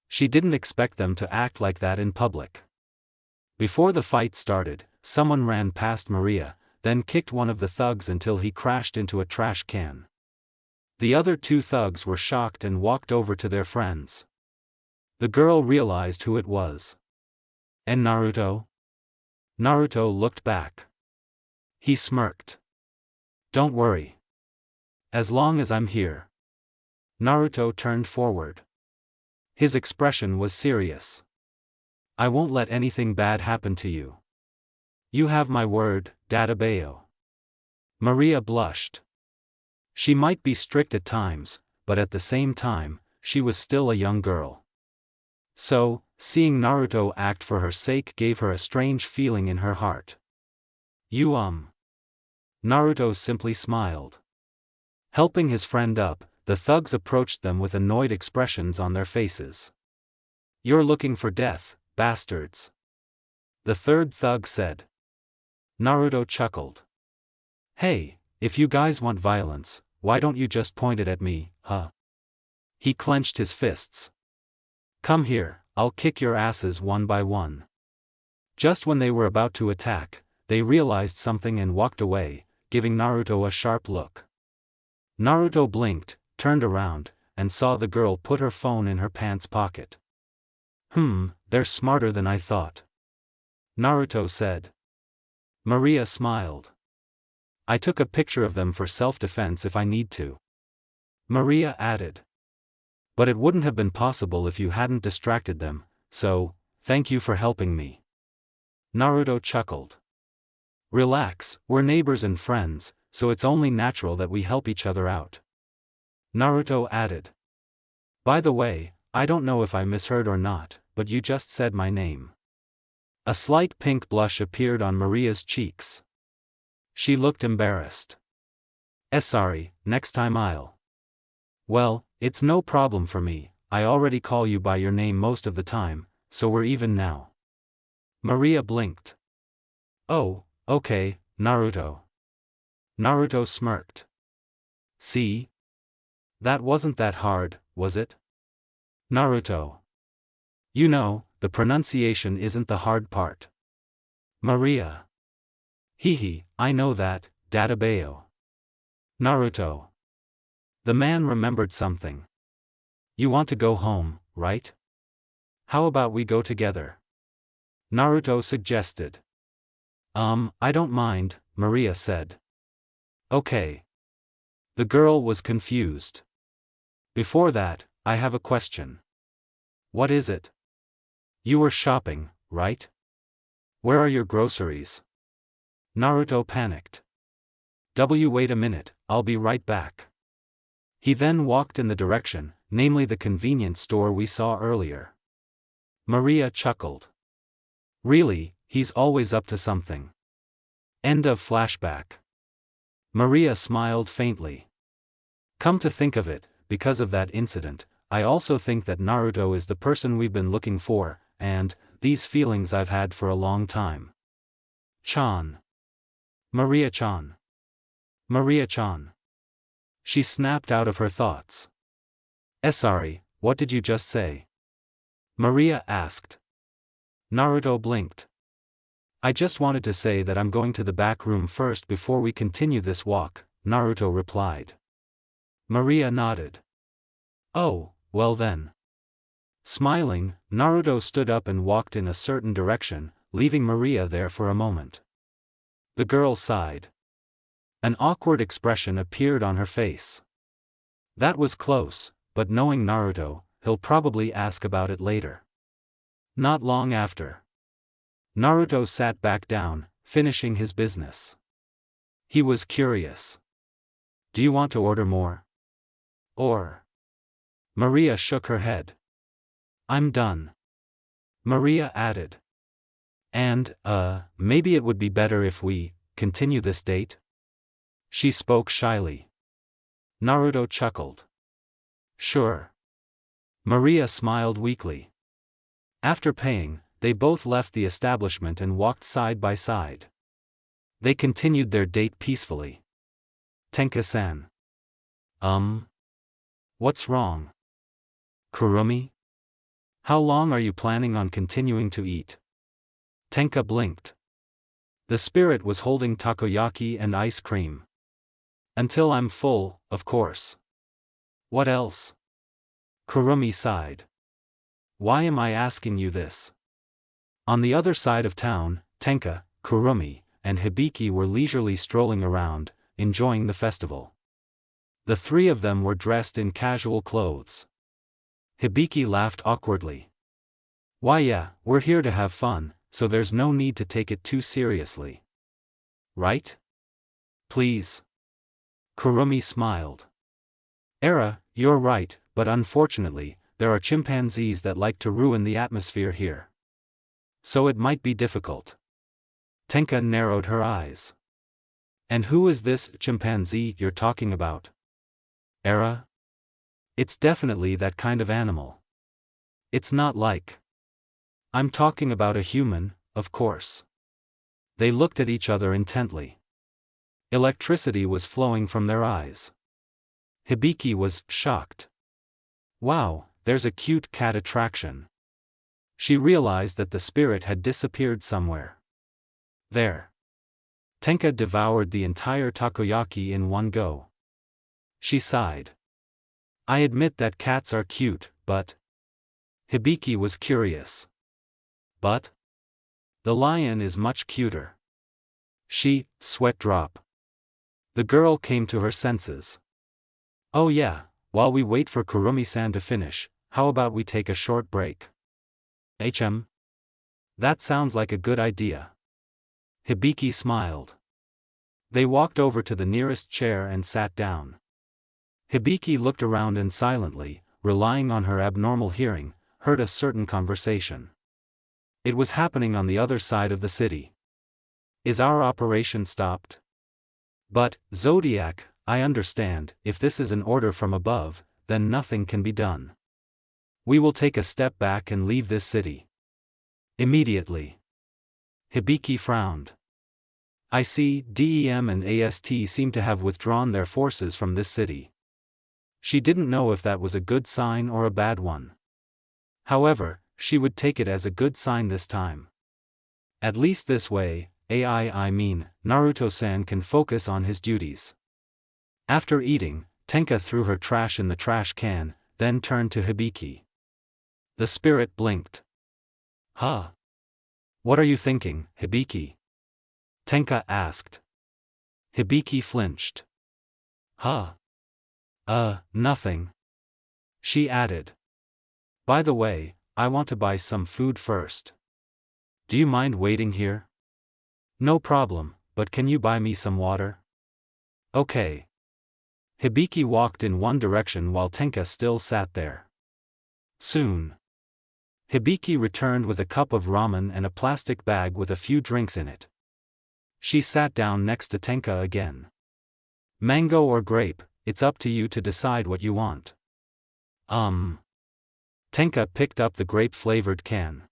She didn't expect them to act like that in public. Before the fight started, someone ran past Maria, then kicked one of the thugs until he crashed into a trash can. The other two thugs were shocked and walked over to their friends. The girl realized who it was. And Naruto? Naruto looked back. He smirked. Don't worry. As long as I'm here. Naruto turned forward. His expression was serious. I won't let anything bad happen to you. You have my word, Dadabayo. Maria blushed. She might be strict at times, but at the same time, she was still a young girl. So, seeing Naruto act for her sake gave her a strange feeling in her heart. You Naruto simply smiled. Helping his friend up, the thugs approached them with annoyed expressions on their faces. You're looking for death, bastards. The third thug said. Naruto chuckled. Hey, if you guys want violence, why don't you just point it at me, huh? He clenched his fists. Come here, I'll kick your asses one by one. Just when they were about to attack, they realized something and walked away, giving Naruto a sharp look. Naruto blinked, turned around, and saw the girl put her phone in her pants pocket. They're smarter than I thought. Naruto said. Maria smiled. I took a picture of them for self-defense if I need to. Maria added. But it wouldn't have been possible if you hadn't distracted them, so, thank you for helping me. Naruto chuckled. Relax, we're neighbors and friends, so it's only natural that we help each other out. Naruto added. By the way, I don't know if I misheard or not, but you just said my name. A slight pink blush appeared on Maria's cheeks. She looked embarrassed. Sorry, next time I'll. Well, it's no problem for me, I already call you by your name most of the time, so we're even now. Maria blinked. Oh, okay, Naruto. Naruto smirked. See? That wasn't that hard, was it? Naruto. You know, the pronunciation isn't the hard part. Maria. Hehe, I know that, Databeo. Naruto. The man remembered something. You want to go home, right? How about we go together? Naruto suggested. I don't mind, Maria said. Okay. The girl was confused. Before that, I have a question. What is it? You were shopping, right? Where are your groceries? Naruto panicked. Wait a minute, I'll be right back. He then walked in the direction, namely the convenience store we saw earlier. Maria chuckled. Really, he's always up to something. End of flashback. Maria smiled faintly. Come to think of it, because of that incident, I also think that Naruto is the person we've been looking for, and, these feelings I've had for a long time. Chan. Maria-chan. Maria-chan. She snapped out of her thoughts. Sorry, what did you just say? Maria asked. Naruto blinked. I just wanted to say that I'm going to the back room first before we continue this walk, Naruto replied. Maria nodded. Oh, well then. Smiling, Naruto stood up and walked in a certain direction, leaving Maria there for a moment. The girl sighed. An awkward expression appeared on her face. That was close, but knowing Naruto, he'll probably ask about it later. Not long after. Naruto sat back down, finishing his business. He was curious. Do you want to order more? Or? Maria shook her head. I'm done. Maria added. And, maybe it would be better if we continue this date? She spoke shyly. Naruto chuckled. Sure. Maria smiled weakly. After paying, they both left the establishment and walked side by side. They continued their date peacefully. Tenka-san. What's wrong? Kurumi? How long are you planning on continuing to eat? Tenka blinked. The spirit was holding takoyaki and ice cream. Until I'm full, of course. What else? Kurumi sighed. Why am I asking you this? On the other side of town, Tenka, Kurumi, and Hibiki were leisurely strolling around, enjoying the festival. The three of them were dressed in casual clothes. Hibiki laughed awkwardly. Why yeah, we're here to have fun, so there's no need to take it too seriously. Right? Please. Kurumi smiled. You're right, but unfortunately, there are chimpanzees that like to ruin the atmosphere here. So it might be difficult. Tenka narrowed her eyes. And who is this chimpanzee you're talking about? Era? It's definitely that kind of animal. It's not like. I'm talking about a human, of course. They looked at each other intently. Electricity was flowing from their eyes. Hibiki was shocked. Wow, there's a cute cat attraction. She realized that the spirit had disappeared somewhere. There. Tenka devoured the entire takoyaki in one go. She sighed. I admit that cats are cute, but. Hibiki was curious. But? The lion is much cuter. Sweat drop. The girl came to her senses. Oh yeah, while we wait for Kurumi-san to finish, how about we take a short break? That sounds like a good idea. Hibiki smiled. They walked over to the nearest chair and sat down. Hibiki looked around and silently, relying on her abnormal hearing, heard a certain conversation. It was happening on the other side of the city. Is our operation stopped? But, Zodiac, I understand, if this is an order from above, then nothing can be done. We will take a step back and leave this city. Immediately. Hibiki frowned. I see, DEM and AST seem to have withdrawn their forces from this city. She didn't know if that was a good sign or a bad one. However, she would take it as a good sign this time. At least this way, Naruto-san can focus on his duties. After eating, Tenka threw her trash in the trash can, then turned to Hibiki. The spirit blinked. Huh? What are you thinking, Hibiki? Tenka asked. Hibiki flinched. Huh? Nothing. She added. By the way, I want to buy some food first. Do you mind waiting here? No problem, but can you buy me some water? Okay. Hibiki walked in one direction while Tenka still sat there. Soon. Hibiki returned with a cup of ramen and a plastic bag with a few drinks in it. She sat down next to Tenka again. Mango or grape, it's up to you to decide what you want. Tenka picked up the grape-flavored can.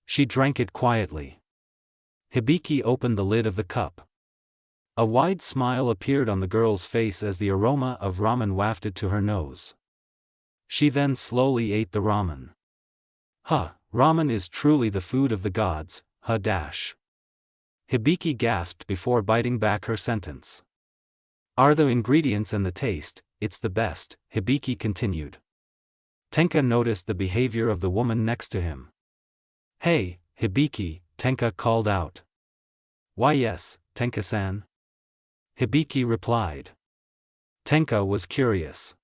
She drank it quietly. Hibiki opened the lid of the cup. A wide smile appeared on the girl's face as the aroma of ramen wafted to her nose. She then slowly ate the ramen. Ramen is truly the food of the gods, Hibiki gasped before biting back her sentence. Are the ingredients and the taste, it's the best, Hibiki continued. Tenka noticed the behavior of the woman next to him. Hey, Hibiki, Tenka called out. Why yes, Tenka-san. Hibiki replied. Tenka was curious.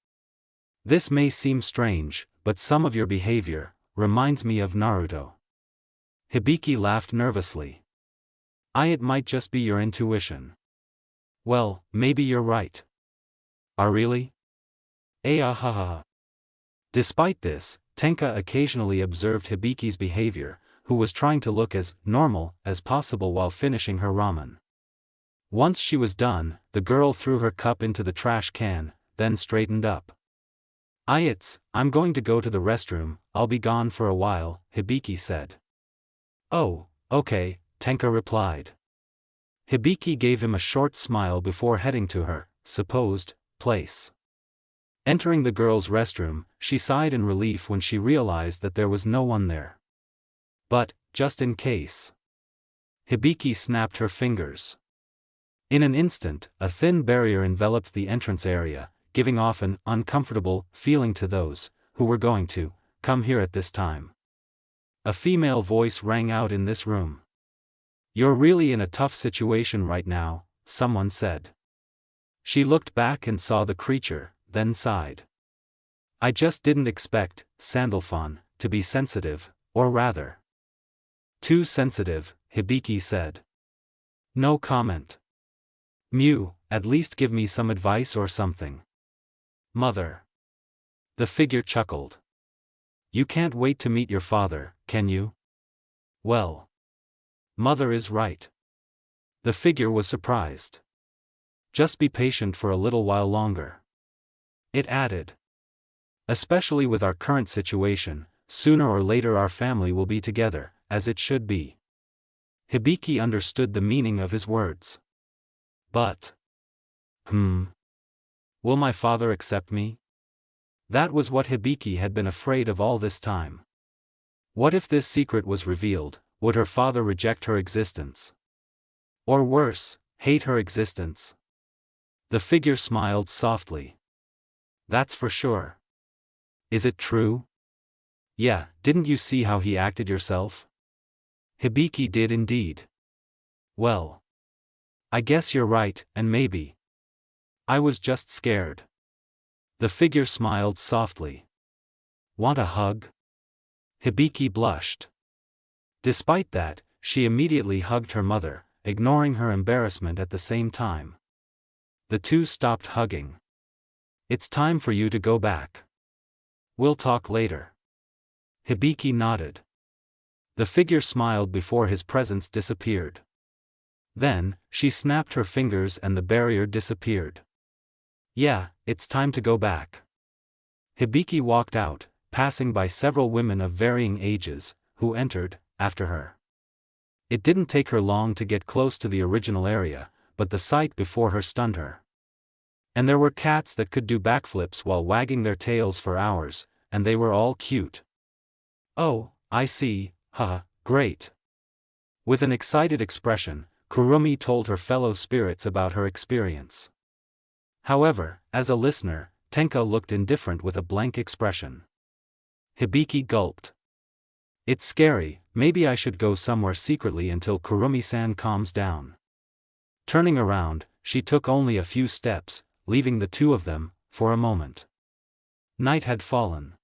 This may seem strange, but some of your behavior reminds me of Naruto. Hibiki laughed nervously. It might just be your intuition. Well, maybe you're right. Really? Despite this, Tenka occasionally observed Hibiki's behavior, who was trying to look as normal as possible while finishing her ramen. Once she was done, the girl threw her cup into the trash can, then straightened up. I'm going to go to the restroom, I'll be gone for a while, Hibiki said. Oh, okay, Tenka replied. Hibiki gave him a short smile before heading to her supposed place. Entering the girl's restroom, she sighed in relief when she realized that there was no one there. But, just in case. Hibiki snapped her fingers. In an instant, a thin barrier enveloped the entrance area, giving off an uncomfortable feeling to those who were going to come here at this time. A female voice rang out in this room. You're really in a tough situation right now, someone said. She looked back and saw the creature, then sighed. I just didn't expect Sandalphon to be sensitive, or rather. Too sensitive, Hibiki said. No comment. Mew, at least give me some advice or something. Mother. The figure chuckled. You can't wait to meet your father, can you? Well. Mother is right. The figure was surprised. Just be patient for a little while longer. It added. Especially with our current situation, sooner or later our family will be together, as it should be. Hibiki understood the meaning of his words. But. Will my father accept me? That was what Hibiki had been afraid of all this time. What if this secret was revealed? Would her father reject her existence? Or worse, hate her existence? The figure smiled softly. That's for sure. Is it true? Yeah, didn't you see how he acted yourself? Hibiki did indeed. Well. I guess you're right, and maybe. I was just scared. The figure smiled softly. Want a hug? Hibiki blushed. Despite that, she immediately hugged her mother, ignoring her embarrassment at the same time. The two stopped hugging. It's time for you to go back. We'll talk later. Hibiki nodded. The figure smiled before his presence disappeared. Then, she snapped her fingers and the barrier disappeared. Yeah, it's time to go back. Hibiki walked out, passing by several women of varying ages, who entered after her. It didn't take her long to get close to the original area, but the sight before her stunned her. And there were cats that could do backflips while wagging their tails for hours, and they were all cute. Oh, I see, haha, great. With an excited expression, Kurumi told her fellow spirits about her experience. However, as a listener, Tenka looked indifferent with a blank expression. Hibiki gulped. It's scary, maybe I should go somewhere secretly until Kurumi-san calms down. Turning around, she took only a few steps, leaving the two of them, for a moment. Night had fallen.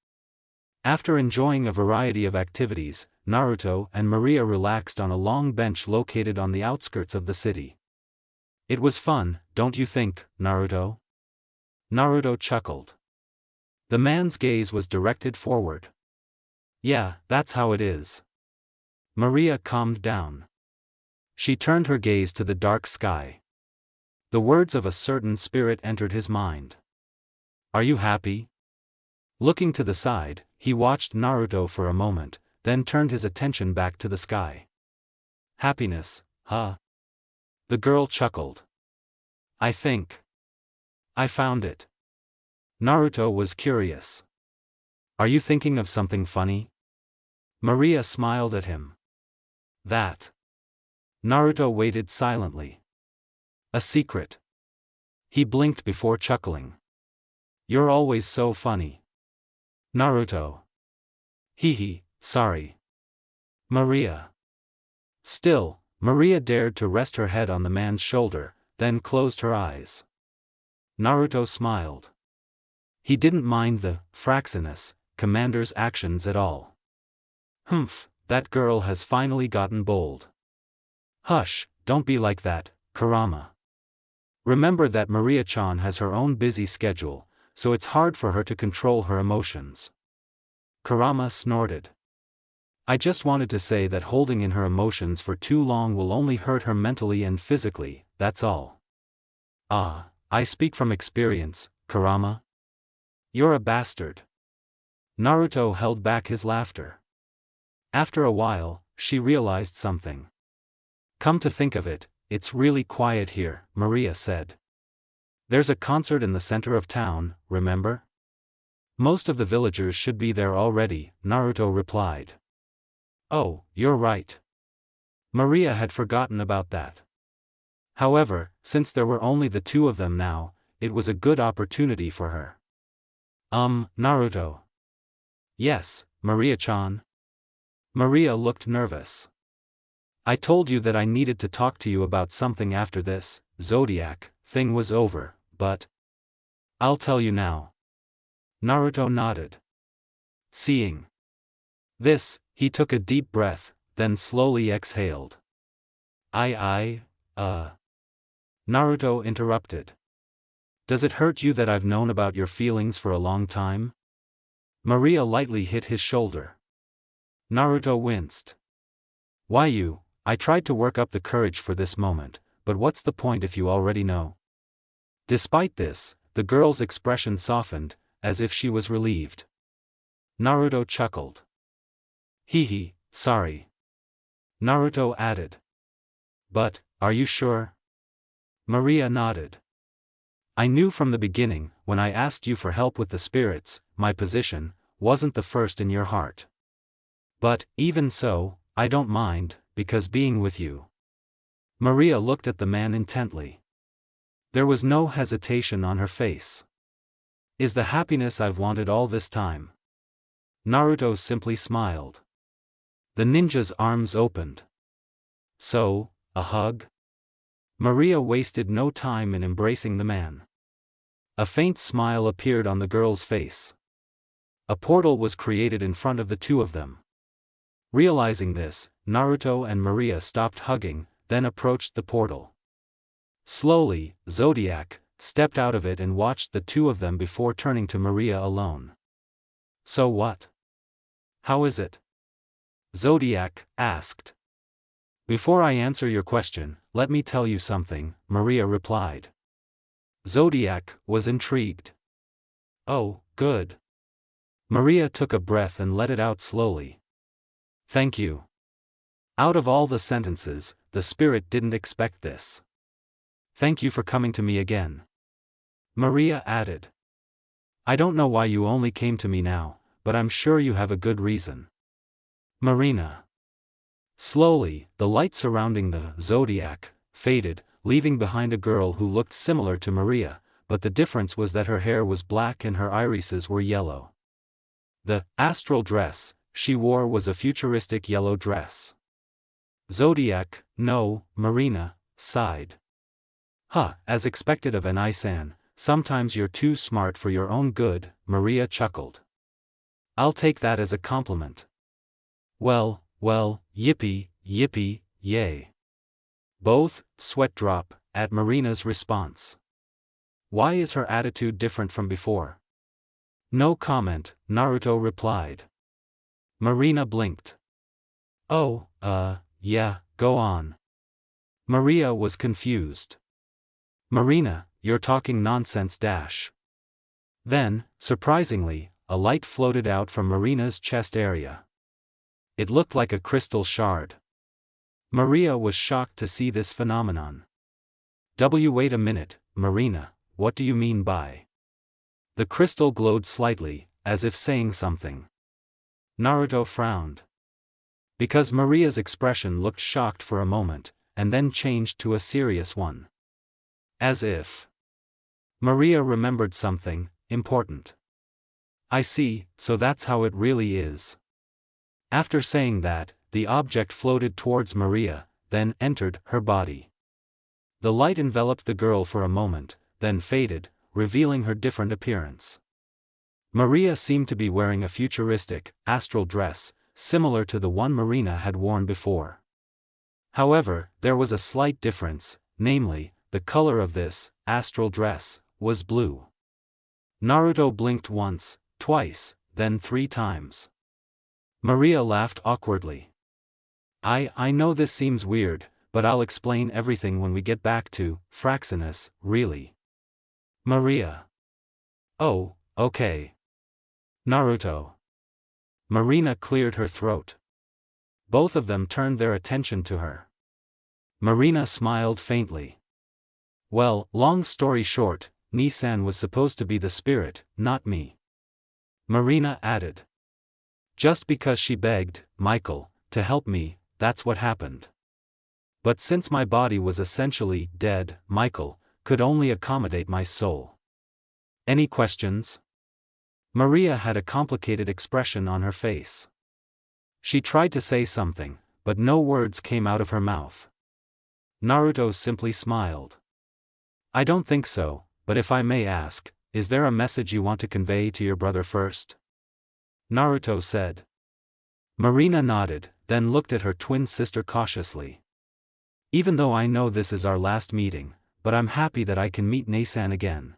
After enjoying a variety of activities, Naruto and Maria relaxed on a long bench located on the outskirts of the city. It was fun, don't you think, Naruto? Naruto chuckled. The man's gaze was directed forward. Yeah, that's how it is. Maria calmed down. She turned her gaze to the dark sky. The words of a certain spirit entered his mind. Are you happy? Looking to the side, he watched Naruto for a moment, then turned his attention back to the sky. Happiness, huh? The girl chuckled. I think I found it. Naruto was curious. Are you thinking of something funny? Maria smiled at him. That. Naruto waited silently. A secret. He blinked before chuckling. You're always so funny. Naruto. Hee, sorry. Maria. Still, Maria dared to rest her head on the man's shoulder, then closed her eyes. Naruto smiled. He didn't mind the Fraxinus commander's actions at all. Humph, that girl has finally gotten bold. Hush, don't be like that, Kurama. Remember that Maria-chan has her own busy schedule, so it's hard for her to control her emotions. Kurama snorted. I just wanted to say that holding in her emotions for too long will only hurt her mentally and physically, that's all. Ah, I speak from experience, Kurama. You're a bastard. Naruto held back his laughter. After a while, she realized something. Come to think of it, it's really quiet here, Maria said. There's a concert in the center of town, remember? Most of the villagers should be there already, Naruto replied. Oh, you're right. Maria had forgotten about that. However, since there were only the two of them now, it was a good opportunity for her. Naruto. Yes, Maria-chan. Maria looked nervous. I told you that I needed to talk to you about something after this Zodiac thing was over, but I'll tell you now. Naruto nodded. Seeing this, he took a deep breath, then slowly exhaled. Naruto interrupted. Does it hurt you that I've known about your feelings for a long time? Maria lightly hit his shoulder. Naruto winced. Why you? I tried to work up the courage for this moment, but what's the point if you already know? Despite this, the girl's expression softened, as if she was relieved. Naruto chuckled. Hee, sorry. Naruto added. But, are you sure? Maria nodded. I knew from the beginning, when I asked you for help with the spirits, my position wasn't the first in your heart. But, even so, I don't mind, because being with you. Maria looked at the man intently. There was no hesitation on her face. Is the happiness I've wanted all this time? Naruto simply smiled. The ninja's arms opened. So, a hug? Maria wasted no time in embracing the man. A faint smile appeared on the girl's face. A portal was created in front of the two of them. Realizing this, Naruto and Maria stopped hugging, then approached the portal. Slowly, Zodiac stepped out of it and watched the two of them before turning to Maria alone. So what? How is it? Zodiac asked. Before I answer your question, let me tell you something, Maria replied. Zodiac was intrigued. Oh, good. Maria took a breath and let it out slowly. Thank you. Out of all the sentences, the spirit didn't expect this. Thank you for coming to me again. Maria added. I don't know why you only came to me now, but I'm sure you have a good reason. Marina. Slowly, the light surrounding the Zodiac faded, leaving behind a girl who looked similar to Maria, but the difference was that her hair was black and her irises were yellow. The astral dress she wore was a futuristic yellow dress. Zodiac, no, Marina sighed. As expected of an Isan, sometimes you're too smart for your own good, Maria chuckled. I'll take that as a compliment. Well, yippee, yay. Both sweat drop at Marina's response. Why is her attitude different from before? No comment, Naruto replied. Marina blinked. Oh, yeah, go on. Maria was confused. Marina, you're talking nonsense dash. Then, surprisingly, a light floated out from Marina's chest area. It looked like a crystal shard. Maria was shocked to see this phenomenon. Wait a minute, Marina, what do you mean by? The crystal glowed slightly, as if saying something. Naruto frowned. Because Maria's expression looked shocked for a moment, and then changed to a serious one. As if Maria remembered something important. I see, so that's how it really is. After saying that, the object floated towards Maria, then entered her body. The light enveloped the girl for a moment, then faded, revealing her different appearance. Maria seemed to be wearing a futuristic, astral dress, similar to the one Marina had worn before. However, there was a slight difference, namely, the color of this astral dress was blue. Naruto blinked once, twice, then 3 times. Maria laughed awkwardly. I know this seems weird, but I'll explain everything when we get back to Fraxinus, really. Maria. Oh, okay. Naruto. Marina cleared her throat. Both of them turned their attention to her. Marina smiled faintly. Well, long story short, Nisan was supposed to be the spirit, not me. Marina added. Just because she begged Michael to help me, that's what happened. But since my body was essentially dead, Michael could only accommodate my soul. Any questions? Maria had a complicated expression on her face. She tried to say something, but no words came out of her mouth. Naruto simply smiled. I don't think so, but if I may ask, is there a message you want to convey to your brother first? Naruto said. Marina nodded, then looked at her twin sister cautiously. Even though I know this is our last meeting, but I'm happy that I can meet Nisan again.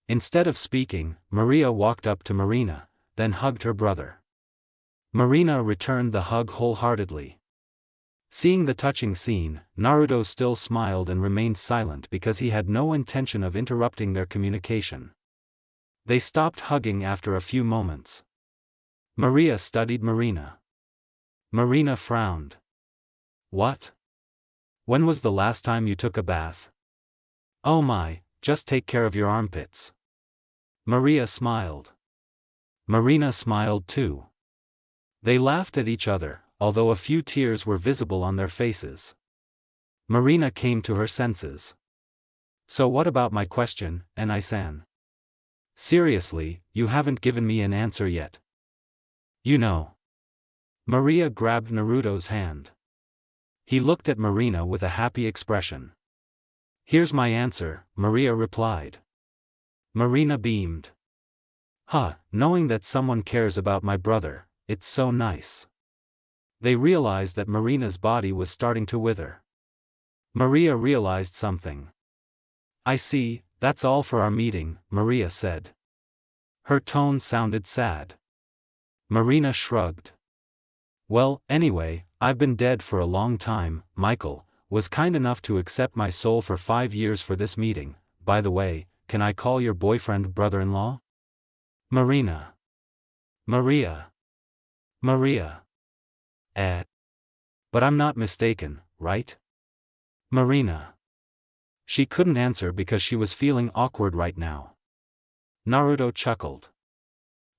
Instead of speaking, Maria walked up to Marina, then hugged her brother. Marina returned the hug wholeheartedly. Seeing the touching scene, Naruto still smiled and remained silent because he had no intention of interrupting their communication. They stopped hugging after a few moments. Maria studied Marina. Marina frowned. What? When was the last time you took a bath? Oh my, just take care of your armpits. Maria smiled. Marina smiled too. They laughed at each other, although a few tears were visible on their faces. Marina came to her senses. So what about my question, Enai-san? Seriously, you haven't given me an answer yet. You know. Maria grabbed Naruto's hand. He looked at Marina with a happy expression. Here's my answer, Maria replied. Marina beamed. Knowing that someone cares about my brother, it's so nice. They realized that Marina's body was starting to wither. Maria realized something. I see, that's all for our meeting, Maria said. Her tone sounded sad. Marina shrugged. Well, anyway, I've been dead for a long time. Michael was kind enough to accept my soul for 5 years for this meeting. By the way, can I call your boyfriend brother-in-law? Marina. Maria. Maria. But I'm not mistaken, right? Marina. She couldn't answer because she was feeling awkward right now. Naruto chuckled.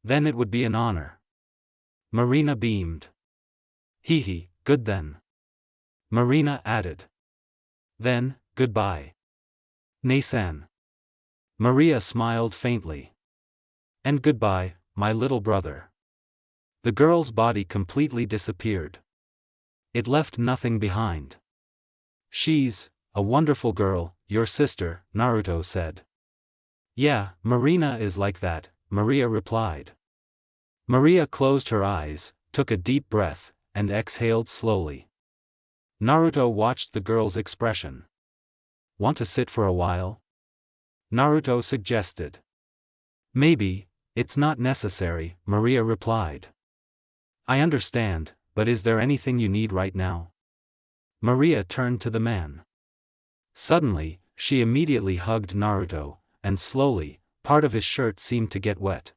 Then it would be an honor. Marina beamed. Hee, good then. Marina added. Then, goodbye. Nei-san. Maria smiled faintly. And goodbye, my little brother. The girl's body completely disappeared. It left nothing behind. She's a wonderful girl, your sister, Naruto said. Yeah, Marina is like that, Maria replied. Maria closed her eyes, took a deep breath, and exhaled slowly. Naruto watched the girl's expression. Want to sit for a while? Naruto suggested. Maybe, it's not necessary, Maria replied. I understand, but is there anything you need right now? Maria turned to the man. Suddenly, she immediately hugged Naruto, and slowly, part of his shirt seemed to get wet.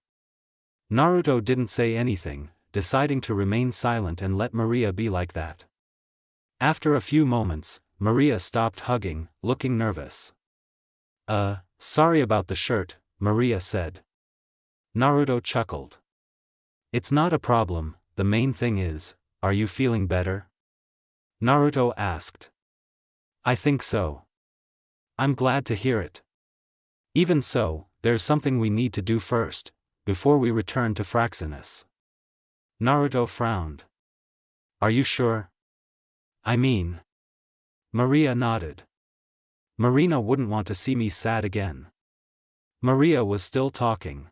Naruto didn't say anything, deciding to remain silent and let Maria be like that. After a few moments, Maria stopped hugging, looking nervous. Sorry about the shirt, Maria said. Naruto chuckled. It's not a problem, the main thing is, are you feeling better? Naruto asked. I think so. I'm glad to hear it. Even so, there's something we need to do first, before we return to Fraxinus. Naruto frowned. Are you sure? I mean. Maria nodded. Marina wouldn't want to see me sad again. Maria was still talking.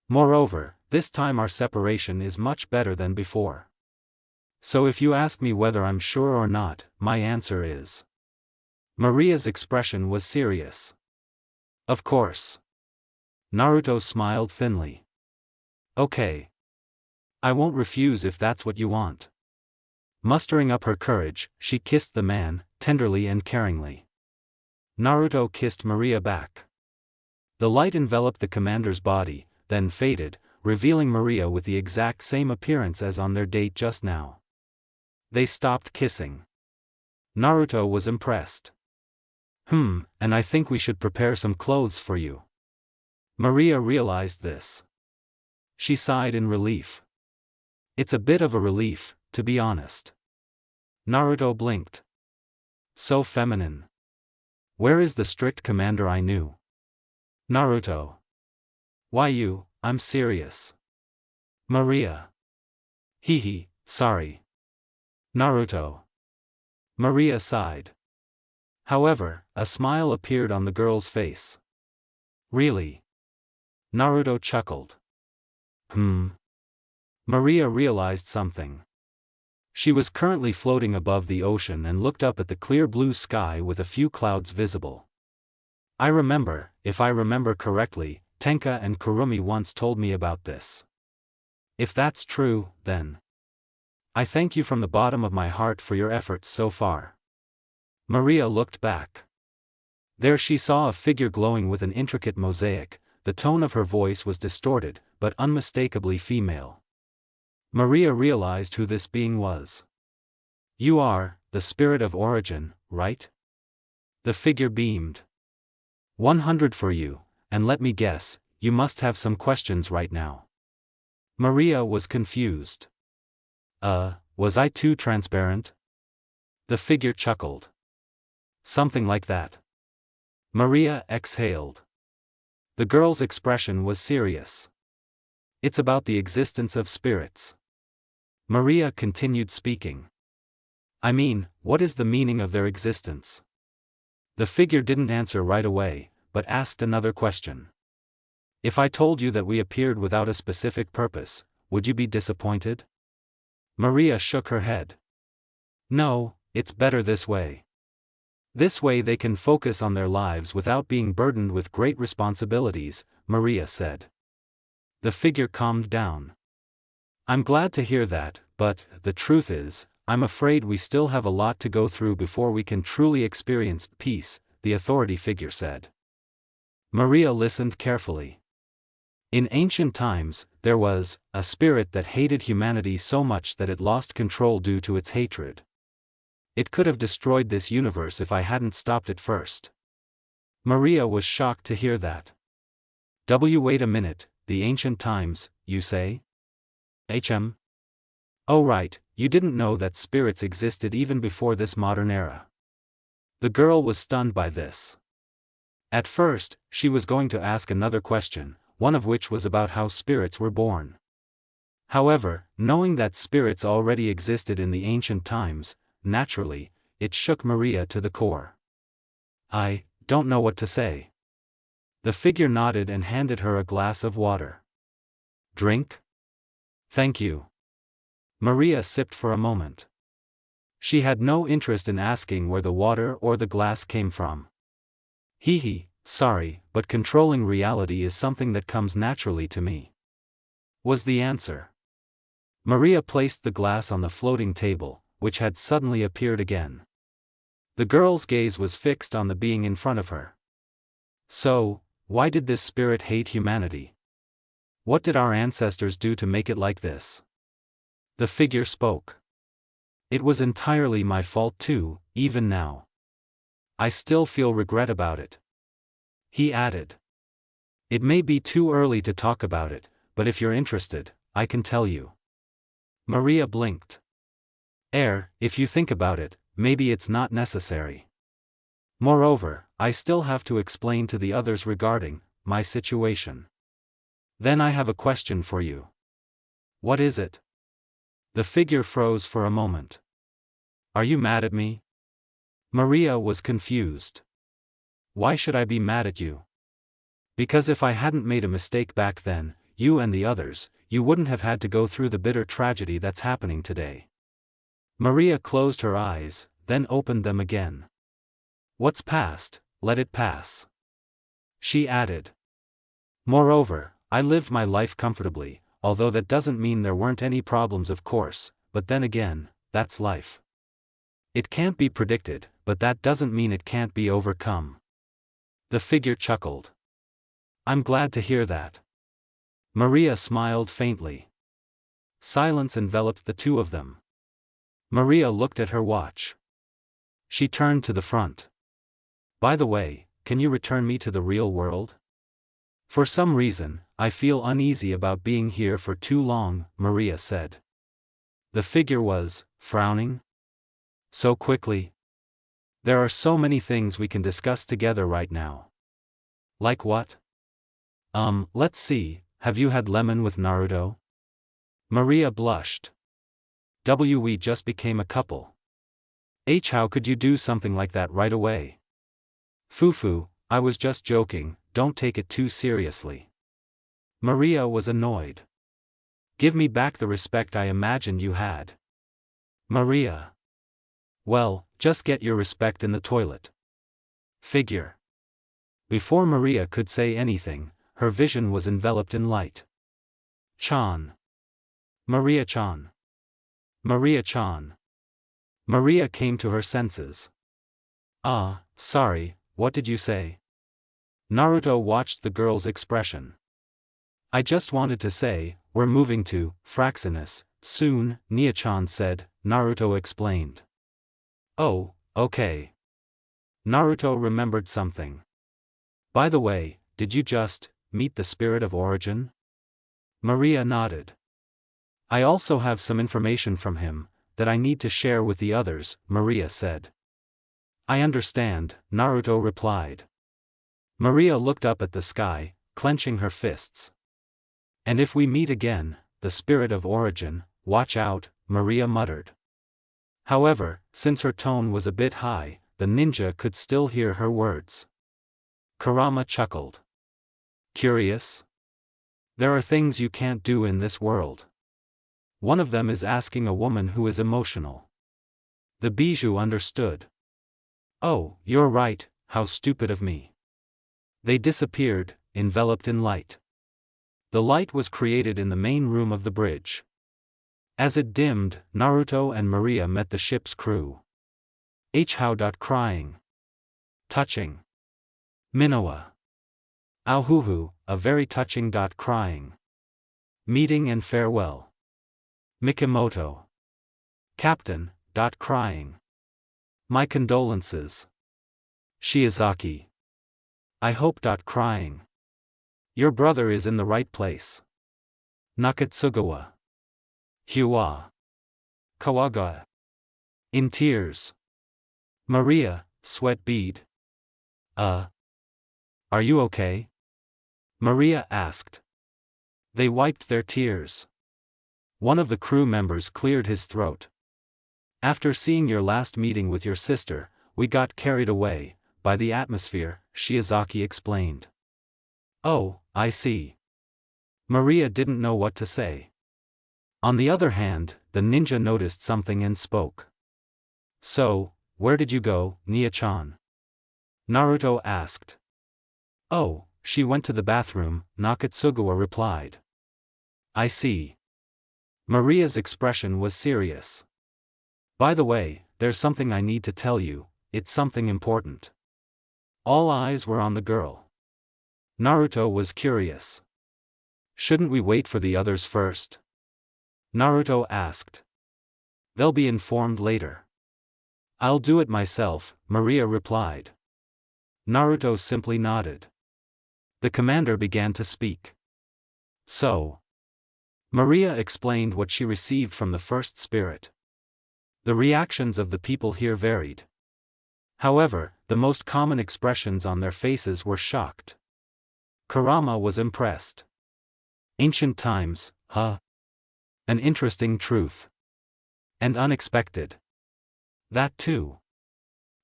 Moreover, this time our separation is much better than before. So if you ask me whether I'm sure or not, my answer is. Maria's expression was serious. Of course. Naruto smiled thinly. Okay. I won't refuse if that's what you want. Mustering up her courage, she kissed the man, tenderly and caringly. Naruto kissed Maria back. The light enveloped the commander's body, then faded, revealing Maria with the exact same appearance as on their date just now. They stopped kissing. Naruto was impressed. And I think we should prepare some clothes for you. Maria realized this. She sighed in relief. It's a bit of a relief, to be honest. Naruto blinked. So feminine. Where is the strict commander I knew? Naruto. Why you, I'm serious. Maria. Sorry. Naruto. Maria sighed. However, a smile appeared on the girl's face. Really? Naruto chuckled. Maria realized something. She was currently floating above the ocean and looked up at the clear blue sky with a few clouds visible. I remember, if I remember correctly, Tenka and Kurumi once told me about this. If that's true, then. I thank you from the bottom of my heart for your efforts so far. Maria looked back. There she saw a figure glowing with an intricate mosaic. The tone of her voice was distorted, but unmistakably female. Maria realized who this being was. You are the spirit of origin, right? The figure beamed. 100 for you, and let me guess, you must have some questions right now. Maria was confused. Was I too transparent? The figure chuckled. Something like that. Maria exhaled. The girl's expression was serious. It's about the existence of spirits. Maria continued speaking. I mean, what is the meaning of their existence? The figure didn't answer right away, but asked another question. If I told you that we appeared without a specific purpose, would you be disappointed? Maria shook her head. No, it's better this way. This way they can focus on their lives without being burdened with great responsibilities, Maria said. The figure calmed down. I'm glad to hear that, but, the truth is, I'm afraid we still have a lot to go through before we can truly experience peace, the authority figure said. Maria listened carefully. In ancient times, there was a spirit that hated humanity so much that it lost control due to its hatred. It could have destroyed this universe if I hadn't stopped it first. Maria was shocked to hear that. Wait a minute, the ancient times, you say? Oh right, you didn't know that spirits existed even before this modern era. The girl was stunned by this. At first, she was going to ask another question, one of which was about how spirits were born. However, knowing that spirits already existed in the ancient times, naturally, it shook Maria to the core. I don't know what to say. The figure nodded and handed her a glass of water. Drink? Thank you. Maria sipped for a moment. She had no interest in asking where the water or the glass came from. Sorry, but controlling reality is something that comes naturally to me, was the answer. Maria placed the glass on the floating table, which had suddenly appeared again. The girl's gaze was fixed on the being in front of her. So, why did this spirit hate humanity? What did our ancestors do to make it like this? The figure spoke. It was entirely my fault too, even now. I still feel regret about it. He added. It may be too early to talk about it, but if you're interested, I can tell you. Maria blinked. If you think about it, maybe it's not necessary. Moreover, I still have to explain to the others regarding my situation. Then I have a question for you. What is it? The figure froze for a moment. Are you mad at me? Maria was confused. Why should I be mad at you? Because if I hadn't made a mistake back then, you and the others, you wouldn't have had to go through the bitter tragedy that's happening today. Maria closed her eyes, then opened them again. What's past, let it pass. She added. Moreover, I lived my life comfortably, although that doesn't mean there weren't any problems of course, but then again, that's life. It can't be predicted, but that doesn't mean it can't be overcome. The figure chuckled. I'm glad to hear that. Maria smiled faintly. Silence enveloped the two of them. Maria looked at her watch. She turned to the front. By the way, can you return me to the real world? For some reason, I feel uneasy about being here for too long, Maria said. The figure was frowning. So quickly? There are so many things we can discuss together right now. Like what? Let's see, have you had lemon with Naruto? Maria blushed. We just became a couple. How could you do something like that right away? Fufu, I was just joking, don't take it too seriously. Maria was annoyed. Give me back the respect I imagined you had. Maria. Well, just get your respect in the toilet. Figure. Before Maria could say anything, her vision was enveloped in light. Chan. Maria-chan. Maria-chan. Maria came to her senses. Ah, sorry, what did you say? Naruto watched the girl's expression. I just wanted to say, we're moving to Fraxinus soon, Nia-chan said, Naruto explained. Oh, okay. Naruto remembered something. By the way, did you just meet the spirit of origin? Maria nodded. I also have some information from him that I need to share with the others, Maria said. I understand, Naruto replied. Maria looked up at the sky, clenching her fists. And if we meet again, the spirit of origin, watch out, Maria muttered. However, since her tone was a bit high, the ninja could still hear her words. Kurama chuckled. Curious? There are things you can't do in this world. One of them is asking a woman who is emotional. The bijou understood. Oh, you're right, how stupid of me. They disappeared, enveloped in light. The light was created in the main room of the bridge. As it dimmed, Naruto and Maria met the ship's crew. How. Crying. Touching. Minoa. Aohuhu, a very touching. Crying. Meeting and farewell. Mikimoto. Captain. Crying. My condolences. Shiozaki. I hope. Crying. Your brother is in the right place. Nakatsugawa. Hua. Kawaga. In tears. Maria, sweat bead. Are you okay? Maria asked. They wiped their tears. One of the crew members cleared his throat. After seeing your last meeting with your sister, we got carried away by the atmosphere, Shiozaki explained. Oh, I see. Maria didn't know what to say. On the other hand, the ninja noticed something and spoke. So, where did you go, Nia-chan? Naruto asked. Oh, she went to the bathroom, Nakatsugawa replied. I see. Maria's expression was serious. By the way, there's something I need to tell you, it's something important. All eyes were on the girl. Naruto was curious. Shouldn't we wait for the others first? Naruto asked. They'll be informed later. I'll do it myself, Maria replied. Naruto simply nodded. The commander began to speak. So. Maria explained what she received from the first spirit. The reactions of the people here varied. However, the most common expressions on their faces were shocked. Kurama was impressed. Ancient times, huh? An interesting truth. And unexpected. That too.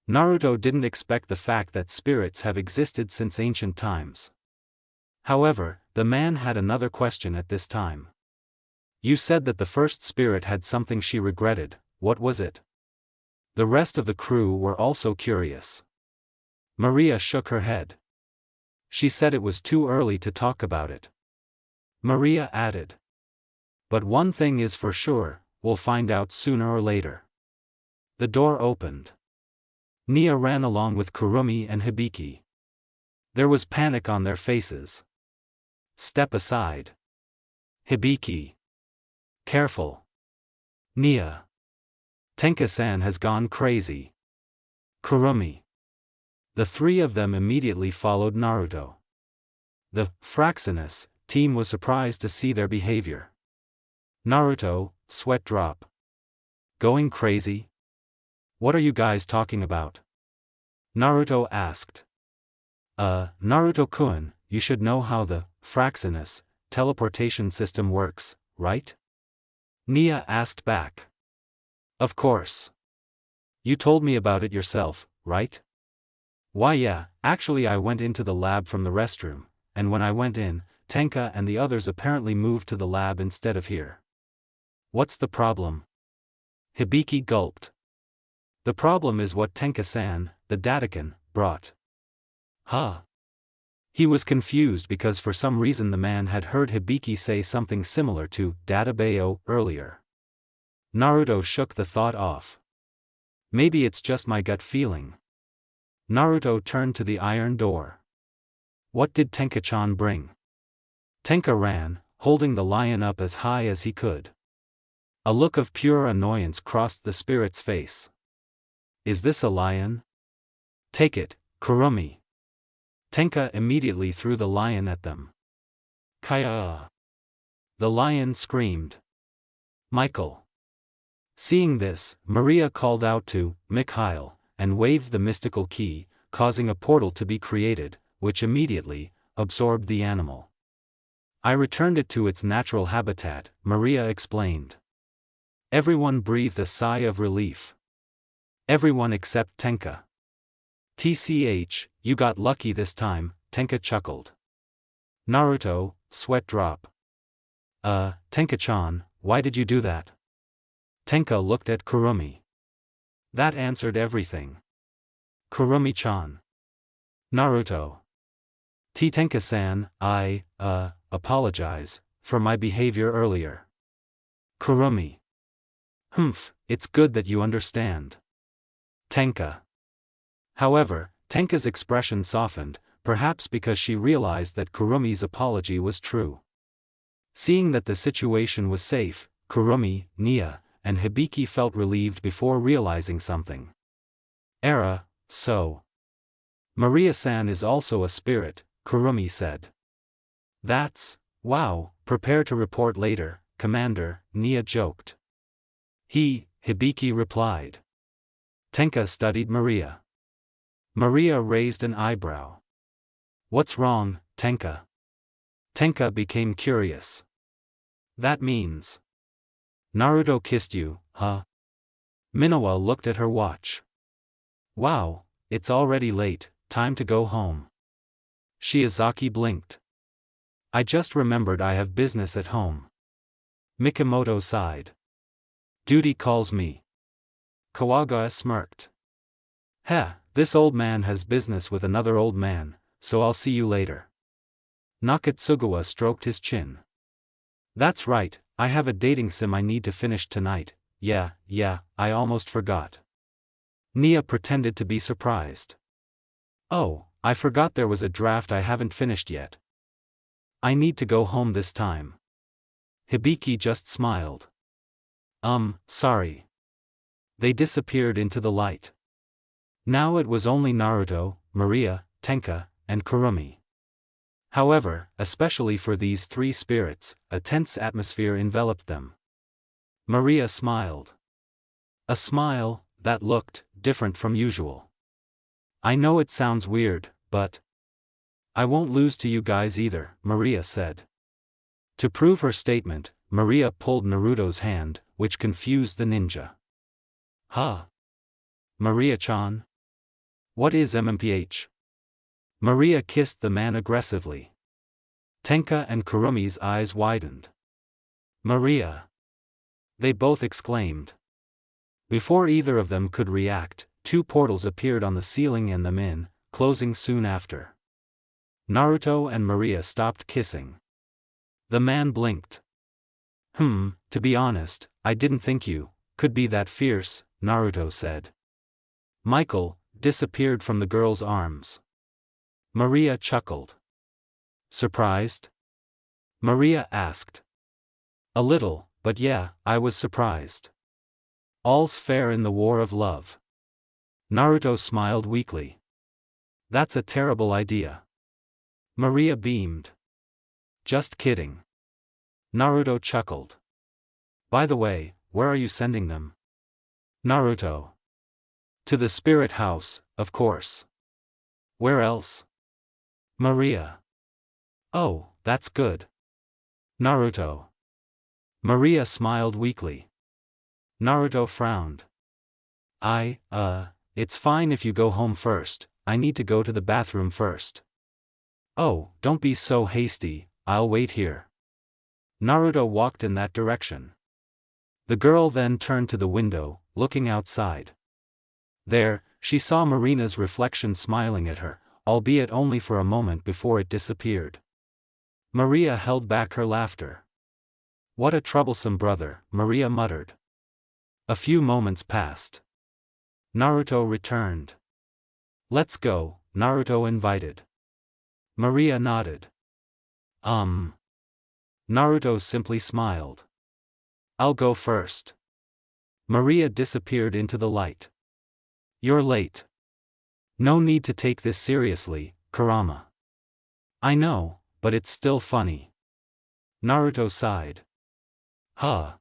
Naruto didn't expect the fact that spirits have existed since ancient times. However, the man had another question at this time. You said that the first spirit had something she regretted, what was it? The rest of the crew were also curious. Maria shook her head. She said it was too early to talk about it. Maria added. But one thing is for sure, we'll find out sooner or later. The door opened. Nia ran along with Kurumi and Hibiki. There was panic on their faces. Step aside. Hibiki. Careful. Nia. Tenka-san has gone crazy. Kurumi. The three of them immediately followed Naruto. The Fraxinus team was surprised to see their behavior. Naruto, sweat drop. Going crazy? What are you guys talking about? Naruto asked. Naruto-kun, you should know how the Fraxinus teleportation system works, right? Nia asked back. Of course. You told me about it yourself, right? Why yeah, actually I went into the lab from the restroom, and when I went in, Tenka and the others apparently moved to the lab instead of here. What's the problem? Hibiki gulped. The problem is what Tenka-san, the Datakan, brought. Huh? He was confused because for some reason the man had heard Hibiki say something similar to Databeo earlier. Naruto shook the thought off. Maybe it's just my gut feeling. Naruto turned to the iron door. What did Tenka-chan bring? Tenka ran, holding the lion up as high as he could. A look of pure annoyance crossed the spirit's face. Is this a lion? Take it, Kurumi. Tenka immediately threw the lion at them. Kaya! The lion screamed. Michael. Seeing this, Maria called out to Mikhail, and waved the mystical key, causing a portal to be created, which immediately absorbed the animal. I returned it to its natural habitat, Maria explained. Everyone breathed a sigh of relief. Everyone except Tenka. TCH, you got lucky this time, Tenka chuckled. Naruto, sweat drop. Tenka-chan, why did you do that? Tenka looked at Kurumi. That answered everything. Kurumi-chan. Naruto. Tenka-san, I apologize for my behavior earlier. Kurumi. It's good that you understand. Tenka. However, Tenka's expression softened, perhaps because she realized that Kurumi's apology was true. Seeing that the situation was safe, Kurumi, Nia, and Hibiki felt relieved before realizing something. So. Maria-san is also a spirit, Kurumi said. Wow, prepare to report later, Commander, Nia joked. Hibiki replied. Tenka studied Maria. Maria raised an eyebrow. What's wrong, Tenka? Tenka became curious. That means. Naruto kissed you, huh? Minowa looked at her watch. Wow, it's already late, time to go home. Shiozaki blinked. I just remembered I have business at home. Mikimoto sighed. Duty calls me. Kawaga smirked. This old man has business with another old man, so I'll see you later. Nakatsugawa stroked his chin. That's right, I have a dating sim I need to finish tonight. Yeah, I almost forgot. Nia pretended to be surprised. Oh, I forgot there was a draft I haven't finished yet. I need to go home this time. Hibiki just smiled. Sorry. They disappeared into the light. Now it was only Naruto, Maria, Tenka, and Kurumi. However, especially for these three spirits, a tense atmosphere enveloped them. Maria smiled. A smile that looked different from usual. I know it sounds weird, but I won't lose to you guys either, Maria said. To prove her statement, Maria pulled Naruto's hand, which confused the ninja. Maria-chan? What is MMPH? Maria kissed the man aggressively. Tenka and Kurumi's eyes widened. Maria! They both exclaimed. Before either of them could react, two portals appeared on the ceiling and them in, closing soon after. Naruto and Maria stopped kissing. The man blinked. To be honest, I didn't think you could be that fierce, Naruto said. Michael disappeared from the girl's arms. Maria chuckled. Surprised? Maria asked. A little, but yeah, I was surprised. All's fair in the war of love. Naruto smiled weakly. That's a terrible idea. Maria beamed. Just kidding. Naruto chuckled. By the way, where are you sending them? Naruto. To the spirit house, of course. Where else? Maria. Oh, that's good. Naruto. Maria smiled weakly. Naruto frowned. It's fine if you go home first, I need to go to the bathroom first. Oh, don't be so hasty, I'll wait here. Naruto walked in that direction. The girl then turned to the window, looking outside. There, she saw Marina's reflection smiling at her, albeit only for a moment before it disappeared. Maria held back her laughter. What a troublesome brother, Maria muttered. A few moments passed. Naruto returned. "Let's go," Naruto invited. Maria nodded. Naruto simply smiled. "I'll go first." Maria disappeared into the light. "You're late." "No need to take this seriously, Kurama." "I know, but it's still funny." Naruto sighed. "Huh."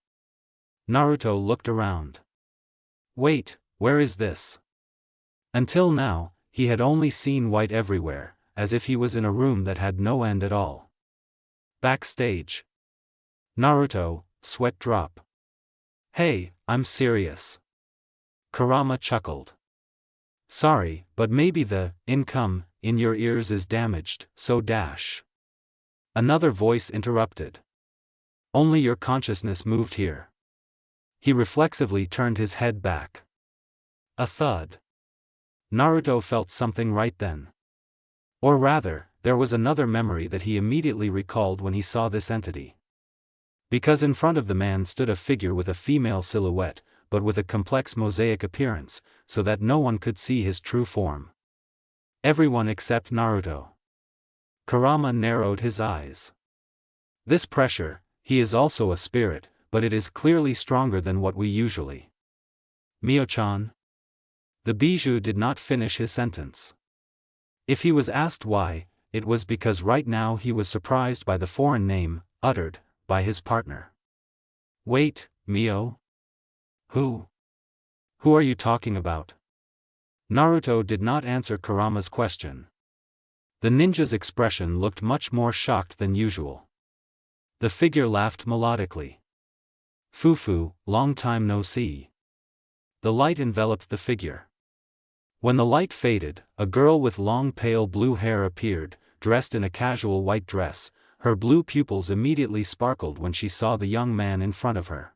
Naruto looked around. "Wait, where is this?" Until now, he had only seen white everywhere, as if he was in a room that had no end at all. Backstage. Naruto, sweat drop. "Hey, I'm serious." Kurama chuckled. "Sorry, but maybe the income in your ears is damaged, so dash." Another voice interrupted. "Only your consciousness moved here." He reflexively turned his head back. A thud. Naruto felt something right then. Or rather, there was another memory that he immediately recalled when he saw this entity. Because in front of the man stood a figure with a female silhouette, but with a complex mosaic appearance, so that no one could see his true form. Everyone except Naruto. Kurama narrowed his eyes. "This pressure, he is also a spirit, but it is clearly stronger than what we usually." "Mio-chan?" The bijou did not finish his sentence. If he was asked why, it was because right now he was surprised by the foreign name, uttered by his partner. "Wait, Mio? Who? Who are you talking about?" Naruto did not answer Kurama's question. The ninja's expression looked much more shocked than usual. The figure laughed melodically. "Fufu, long time no see." The light enveloped the figure. When the light faded, a girl with long pale blue hair appeared, dressed in a casual white dress. Her blue pupils immediately sparkled when she saw the young man in front of her.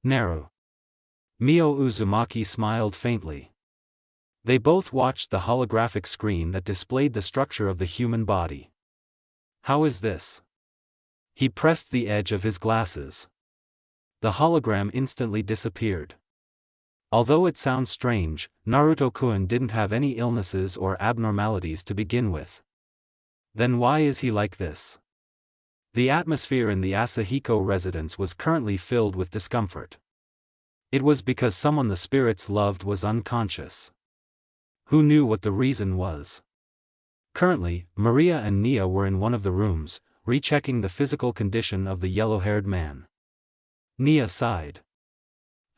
"Naru." Mio Uzumaki smiled faintly. They both watched the holographic screen that displayed the structure of the human body. "How is this?" He pressed the edge of his glasses. The hologram instantly disappeared. Although it sounds strange, Naruto-kun didn't have any illnesses or abnormalities to begin with. Then why is he like this? The atmosphere in the Asahiko residence was currently filled with discomfort. It was because someone the spirits loved was unconscious. Who knew what the reason was? Currently, Maria and Nia were in one of the rooms, rechecking the physical condition of the yellow-haired man. Nia sighed.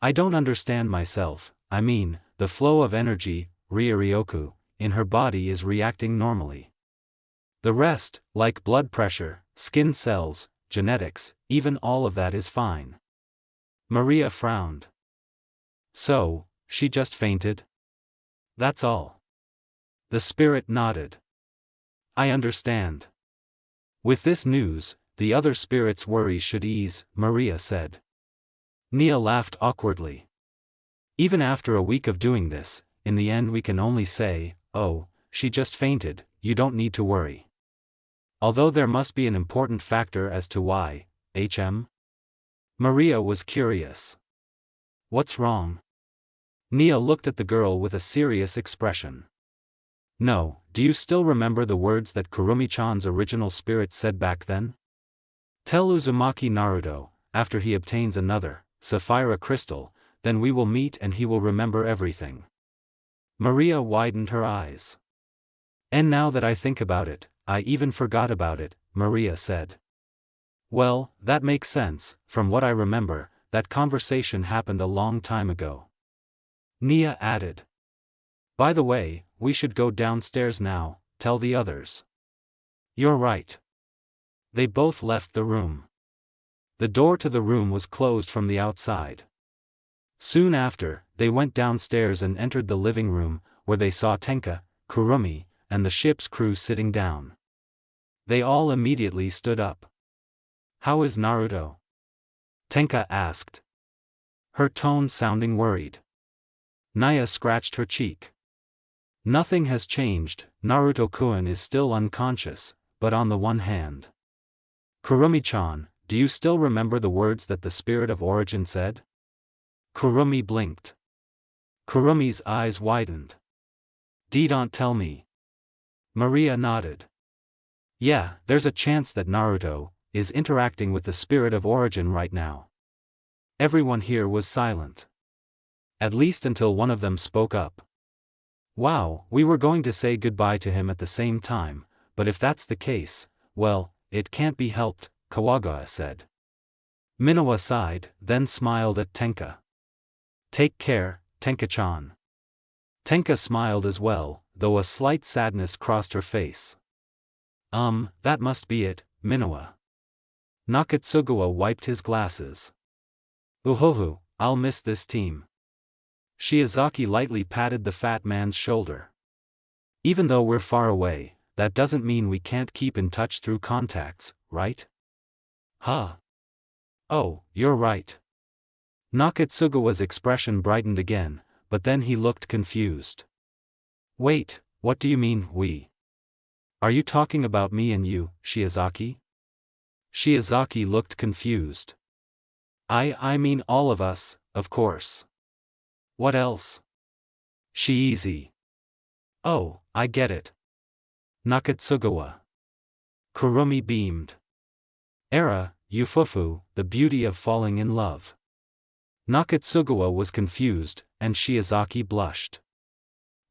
"I don't understand myself. I mean, the flow of energy, Ryoryoku, in her body is reacting normally. The rest, like blood pressure, skin cells, genetics, even all of that is fine." Maria frowned. "So, she just fainted? That's all?" The spirit nodded. "I understand." With this news, the other spirit's worries should ease, Maria said. Nia laughed awkwardly. "Even after a week of doing this, in the end we can only say, oh, she just fainted, you don't need to worry. Although there must be an important factor as to why, HM?" Maria was curious. "What's wrong?" Nia looked at the girl with a serious expression. "No, do you still remember the words that Kurumi-chan's original spirit said back then? Tell Uzumaki Naruto, after he obtains another sapphire crystal, then we will meet and he will remember everything." Maria widened her eyes. "And now that I think about it, I even forgot about it," Maria said. "Well, that makes sense. From what I remember, that conversation happened a long time ago." Nia added. "By the way, we should go downstairs now, tell the others." "You're right." They both left the room. The door to the room was closed from the outside. Soon after, they went downstairs and entered the living room, where they saw Tenka, Kurumi, and the ship's crew sitting down. They all immediately stood up. "How is Naruto?" Tenka asked. Her tone sounding worried. Nia scratched her cheek. "Nothing has changed, Naruto-kun is still unconscious, but on the one hand. Kurumi-chan, do you still remember the words that the spirit of origin said?" Kurumi blinked. Kurumi's eyes widened. Don't tell me. Maria nodded. Yeah, there's a chance that Naruto is interacting with the spirit of origin right now. Everyone here was silent. At least until one of them spoke up. Wow, we were going to say goodbye to him at the same time, but if that's the case, well, it can't be helped, Kawaga said. Minowa sighed, then smiled at Tenka. Take care, Tenka-chan. Tenka smiled as well, though a slight sadness crossed her face. That must be it, Minowa. Nakatsugawa wiped his glasses. Uhoho, I'll miss this team. Shiozaki lightly patted the fat man's shoulder. Even though we're far away, that doesn't mean we can't keep in touch through contacts, right? Huh? Oh, you're right. Nakatsugawa's expression brightened again, but then he looked confused. Wait, what do you mean, we? Are you talking about me and you, Shiozaki? Shiozaki looked confused. I mean all of us, of course. What else? Shiizi. Oh, I get it. Nakatsugawa. Kurumi beamed. Era, Yufufu, the beauty of falling in love. Nakatsugawa was confused, and Shiozaki blushed.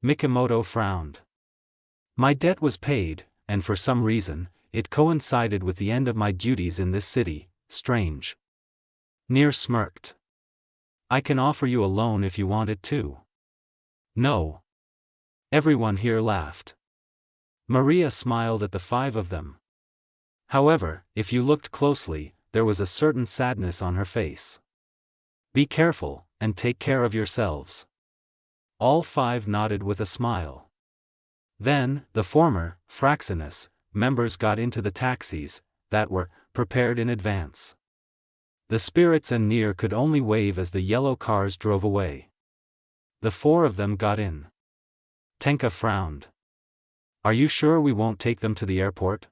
Mikimoto frowned. My debt was paid, and for some reason, it coincided with the end of my duties in this city. Strange. Nier smirked. I can offer you a loan if you want it too. No. Everyone here laughed. Maria smiled at the five of them. However, if you looked closely, there was a certain sadness on her face. Be careful, and take care of yourselves. All five nodded with a smile. Then, the former, Fraxinus, members got into the taxis that were prepared in advance. The spirits and Nier could only wave as the yellow cars drove away. The four of them got in. Tenka frowned. Are you sure we won't take them to the airport?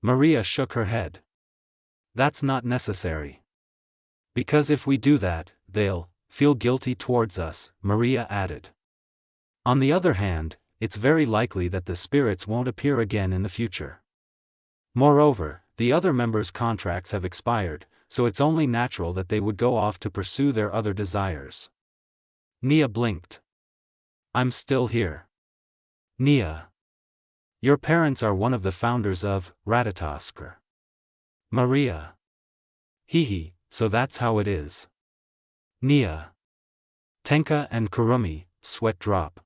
Maria shook her head. That's not necessary. Because if we do that, they'll feel guilty towards us, Maria added. On the other hand, it's very likely that the spirits won't appear again in the future. Moreover, the other members' contracts have expired, so it's only natural that they would go off to pursue their other desires. Nia blinked. I'm still here. Nia. Your parents are one of the founders of Ratatoskr. Maria. Hehe, so that's how it is. Nia. Tenka and Kurumi, sweat drop.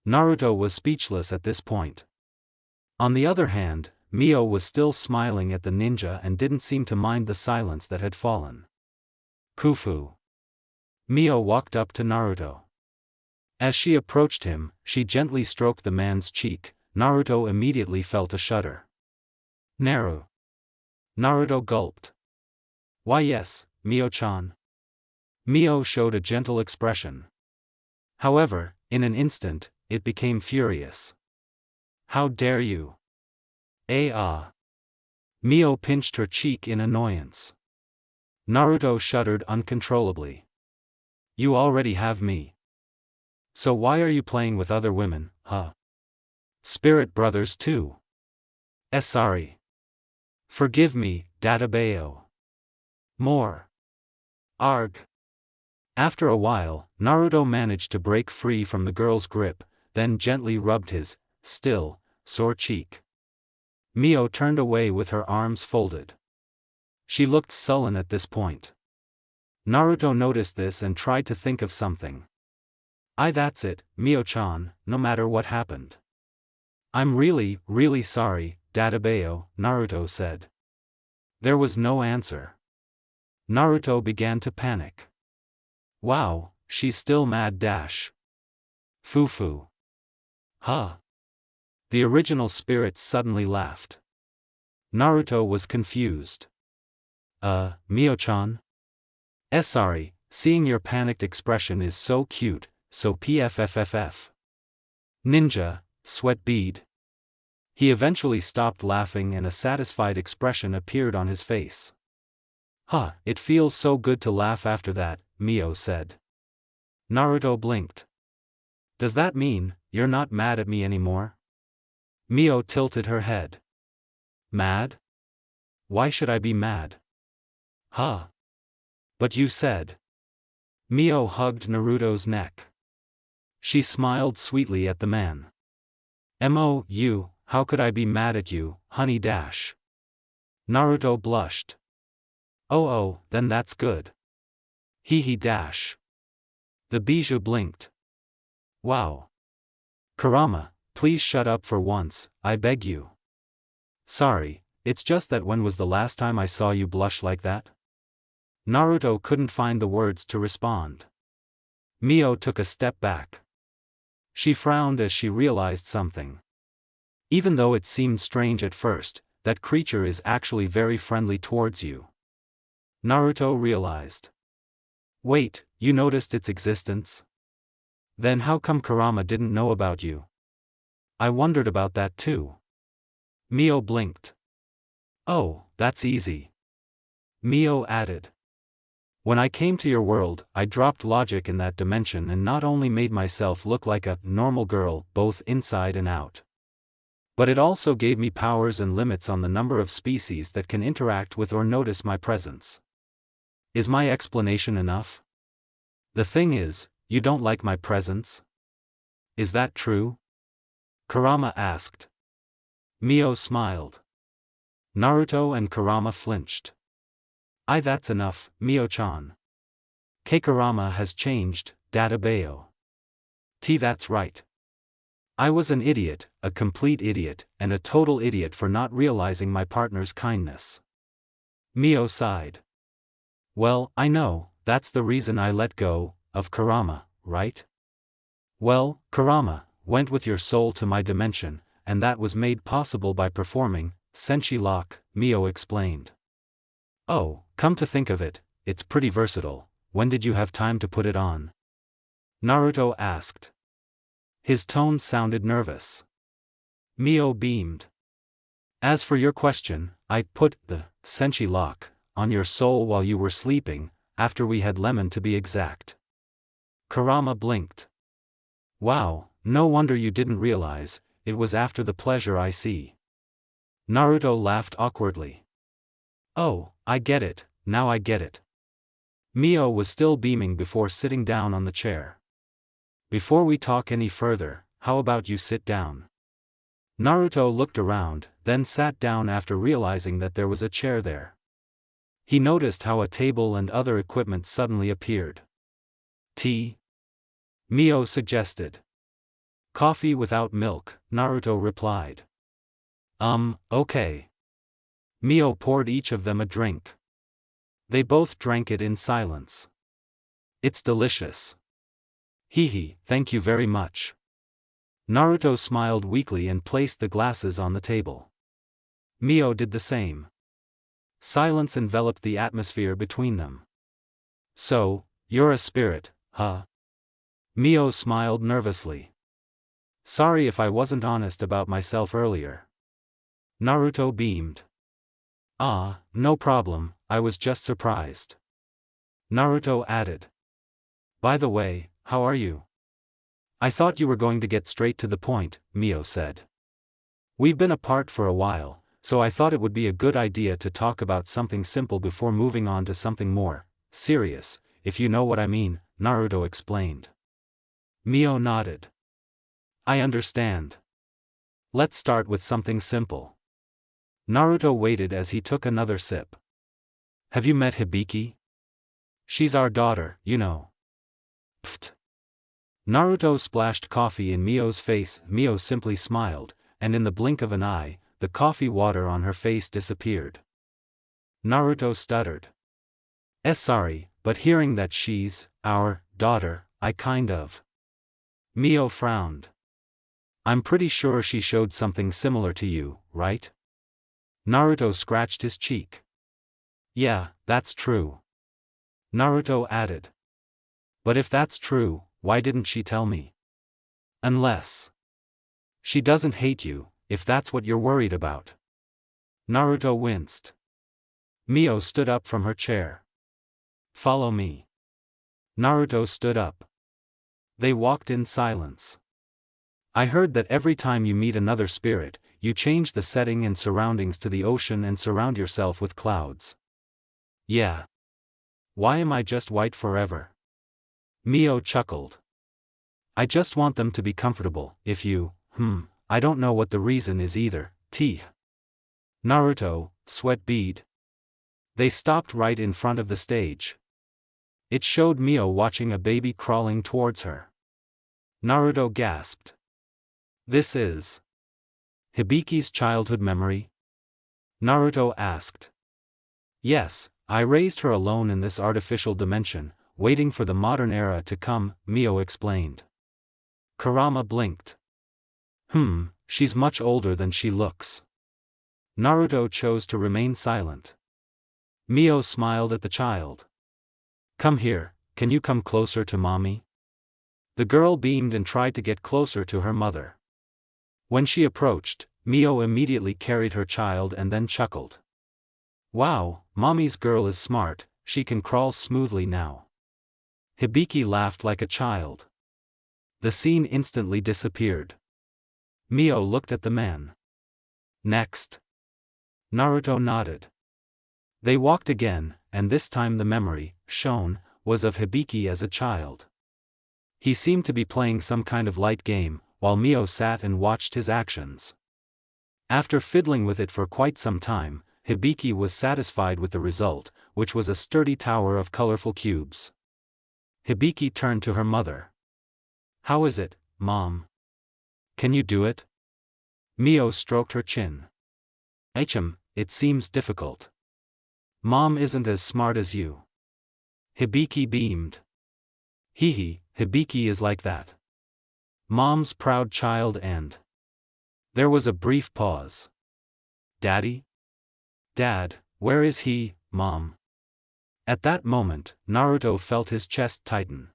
Naruto was speechless at this point. On the other hand, Mio was still smiling at the ninja and didn't seem to mind the silence that had fallen. Kufu. Mio walked up to Naruto. As she approached him, she gently stroked the man's cheek. Naruto immediately felt a shudder. Naru. Naruto gulped. Why yes, Mio-chan. Mio showed a gentle expression. However, in an instant, it became furious. How dare you? Mio pinched her cheek in annoyance. Naruto shuddered uncontrollably. You already have me. So why are you playing with other women, huh? Spirit brothers too. Sorry. Forgive me, Databeo. More. Arg. After a while, Naruto managed to break free from the girl's grip, then gently rubbed his, still, sore cheek. Mio turned away with her arms folded. She looked sullen at this point. Naruto noticed this and tried to think of something. That's it, Mio-chan, no matter what happened. I'm really, really sorry, Databeo, Naruto said. There was no answer. Naruto began to panic. Wow, she's still mad dash. Fufu. Huh. The original spirits suddenly laughed. Naruto was confused. Mio-chan? Sorry, seeing your panicked expression is so cute, so pfffff. Ninja, sweat bead. He eventually stopped laughing and a satisfied expression appeared on his face. Huh, it feels so good to laugh after that, Mio said. Naruto blinked. Does that mean you're not mad at me anymore? Mio tilted her head. Mad? Why should I be mad? Huh? But you said. Mio hugged Naruto's neck. She smiled sweetly at the man. You, how could I be mad at you, honey dash? Naruto blushed. Oh, then that's good. Hee dash. The bijou blinked. Wow. Kurama, please shut up for once, I beg you. Sorry, it's just that when was the last time I saw you blush like that? Naruto couldn't find the words to respond. Mio took a step back. She frowned as she realized something. Even though it seemed strange at first, that creature is actually very friendly towards you. Naruto realized. Wait, you noticed its existence? Then how come Kurama didn't know about you? I wondered about that too. Mio blinked. Oh, that's easy. Mio added. When I came to your world, I dropped logic in that dimension and not only made myself look like a normal girl, both inside and out. But it also gave me powers and limits on the number of species that can interact with or notice my presence. Is my explanation enough? The thing is, you don't like my presence? Is that true? Kurama asked. Mio smiled. Naruto and Kurama flinched. That's enough, Mio-chan. Kurama has changed, Databayo. That's right. I was an idiot, a complete idiot, and a total idiot for not realizing my partner's kindness. Mio sighed. Well, I know, that's the reason I let go of Kurama, right? Well, Kurama went with your soul to my dimension, and that was made possible by performing Senshi Lock, Mio explained. Oh, come to think of it, it's pretty versatile. When did you have time to put it on? Naruto asked. His tone sounded nervous. Mio beamed. As for your question, I put the Senshi Lock on your soul while you were sleeping, after we had lemon to be exact. Kurama blinked. Wow, no wonder you didn't realize, it was after the pleasure I see. Naruto laughed awkwardly. Oh, I get it, now I get it. Mio was still beaming before sitting down on the chair. Before we talk any further, how about you sit down? Naruto looked around, then sat down after realizing that there was a chair there. He noticed how a table and other equipment suddenly appeared. Tea? Mio suggested. Coffee without milk, Naruto replied. Okay. Mio poured each of them a drink. They both drank it in silence. It's delicious. Thank you very much. Naruto smiled weakly and placed the glasses on the table. Mio did the same. Silence enveloped the atmosphere between them. So, you're a spirit, huh? Mio smiled nervously. Sorry if I wasn't honest about myself earlier. Naruto beamed. No problem, I was just surprised. Naruto added. By the way, how are you? I thought you were going to get straight to the point, Mio said. We've been apart for a while, so I thought it would be a good idea to talk about something simple before moving on to something more serious, if you know what I mean, Naruto explained. Mio nodded. I understand. Let's start with something simple. Naruto waited as he took another sip. Have you met Hibiki? She's our daughter, you know. Pfft. Naruto splashed coffee in Mio's face. Mio simply smiled, and in the blink of an eye, the coffee water on her face disappeared. Naruto stuttered. Sorry, but hearing that she's our daughter, I kind of. Mio frowned. I'm pretty sure she showed something similar to you, right? Naruto scratched his cheek. Yeah, that's true. Naruto added. But if that's true, why didn't she tell me? Unless she doesn't hate you, if that's what you're worried about. Naruto winced. Mio stood up from her chair. Follow me. Naruto stood up. They walked in silence. I heard that every time you meet another spirit, you change the setting and surroundings to the ocean and surround yourself with clouds. Yeah. Why am I just white forever? Mio chuckled. I just want them to be comfortable. If you, I don't know what the reason is either. Naruto, sweat bead. They stopped right in front of the stage. It showed Mio watching a baby crawling towards her. Naruto gasped. This is Hibiki's childhood memory? Naruto asked. Yes, I raised her alone in this artificial dimension, waiting for the modern era to come, Mio explained. Kurama blinked. She's much older than she looks. Naruto chose to remain silent. Mio smiled at the child. Come here, can you come closer to mommy? The girl beamed and tried to get closer to her mother. When she approached, Mio immediately carried her child and then chuckled. Wow, mommy's girl is smart, she can crawl smoothly now. Hibiki laughed like a child. The scene instantly disappeared. Mio looked at the man. Next. Naruto nodded. They walked again, and this time the memory, shown, was of Hibiki as a child. He seemed to be playing some kind of light game, while Mio sat and watched his actions. After fiddling with it for quite some time, Hibiki was satisfied with the result, which was a sturdy tower of colorful cubes. Hibiki turned to her mother. How is it, Mom? Can you do it? Mio stroked her chin. It seems difficult. Mom isn't as smart as you. Hibiki beamed. Hibiki is like that. Mom's proud child and... There was a brief pause. Daddy? Dad, where is he, Mom? At that moment, Naruto felt his chest tighten.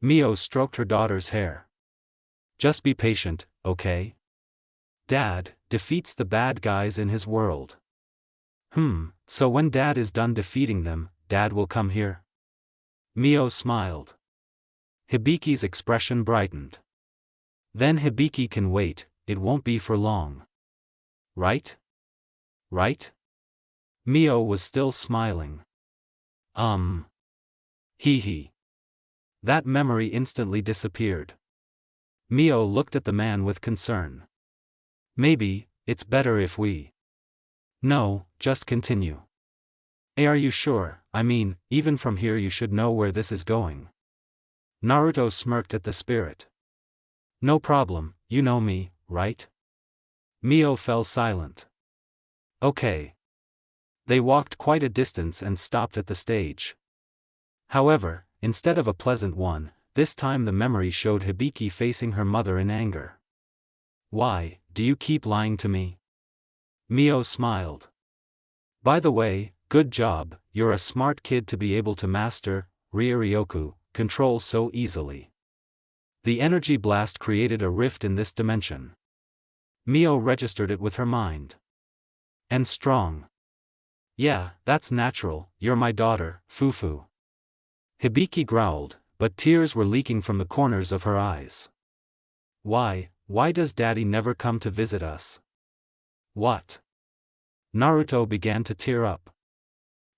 Mio stroked her daughter's hair. Just be patient, okay? Dad defeats the bad guys in his world. So when Dad is done defeating them, Dad will come here? Mio smiled. Hibiki's expression brightened. Then Hibiki can wait, it won't be for long. Right? Right? Mio was still smiling. That memory instantly disappeared. Mio looked at the man with concern. Maybe, it's better if we... No, just continue. Are you sure? I mean, even from here you should know where this is going. Naruto smirked at the spirit. No problem, you know me, right? Mio fell silent. Okay. They walked quite a distance and stopped at the stage. However, instead of a pleasant one, this time the memory showed Hibiki facing her mother in anger. Why, do you keep lying to me? Mio smiled. By the way, good job, you're a smart kid to be able to master Ryoryoku control so easily. The energy blast created a rift in this dimension. Mio registered it with her mind. And strong. Yeah, that's natural, you're my daughter, Fufu. Hibiki growled, but tears were leaking from the corners of her eyes. Why does Daddy never come to visit us? What? Naruto began to tear up.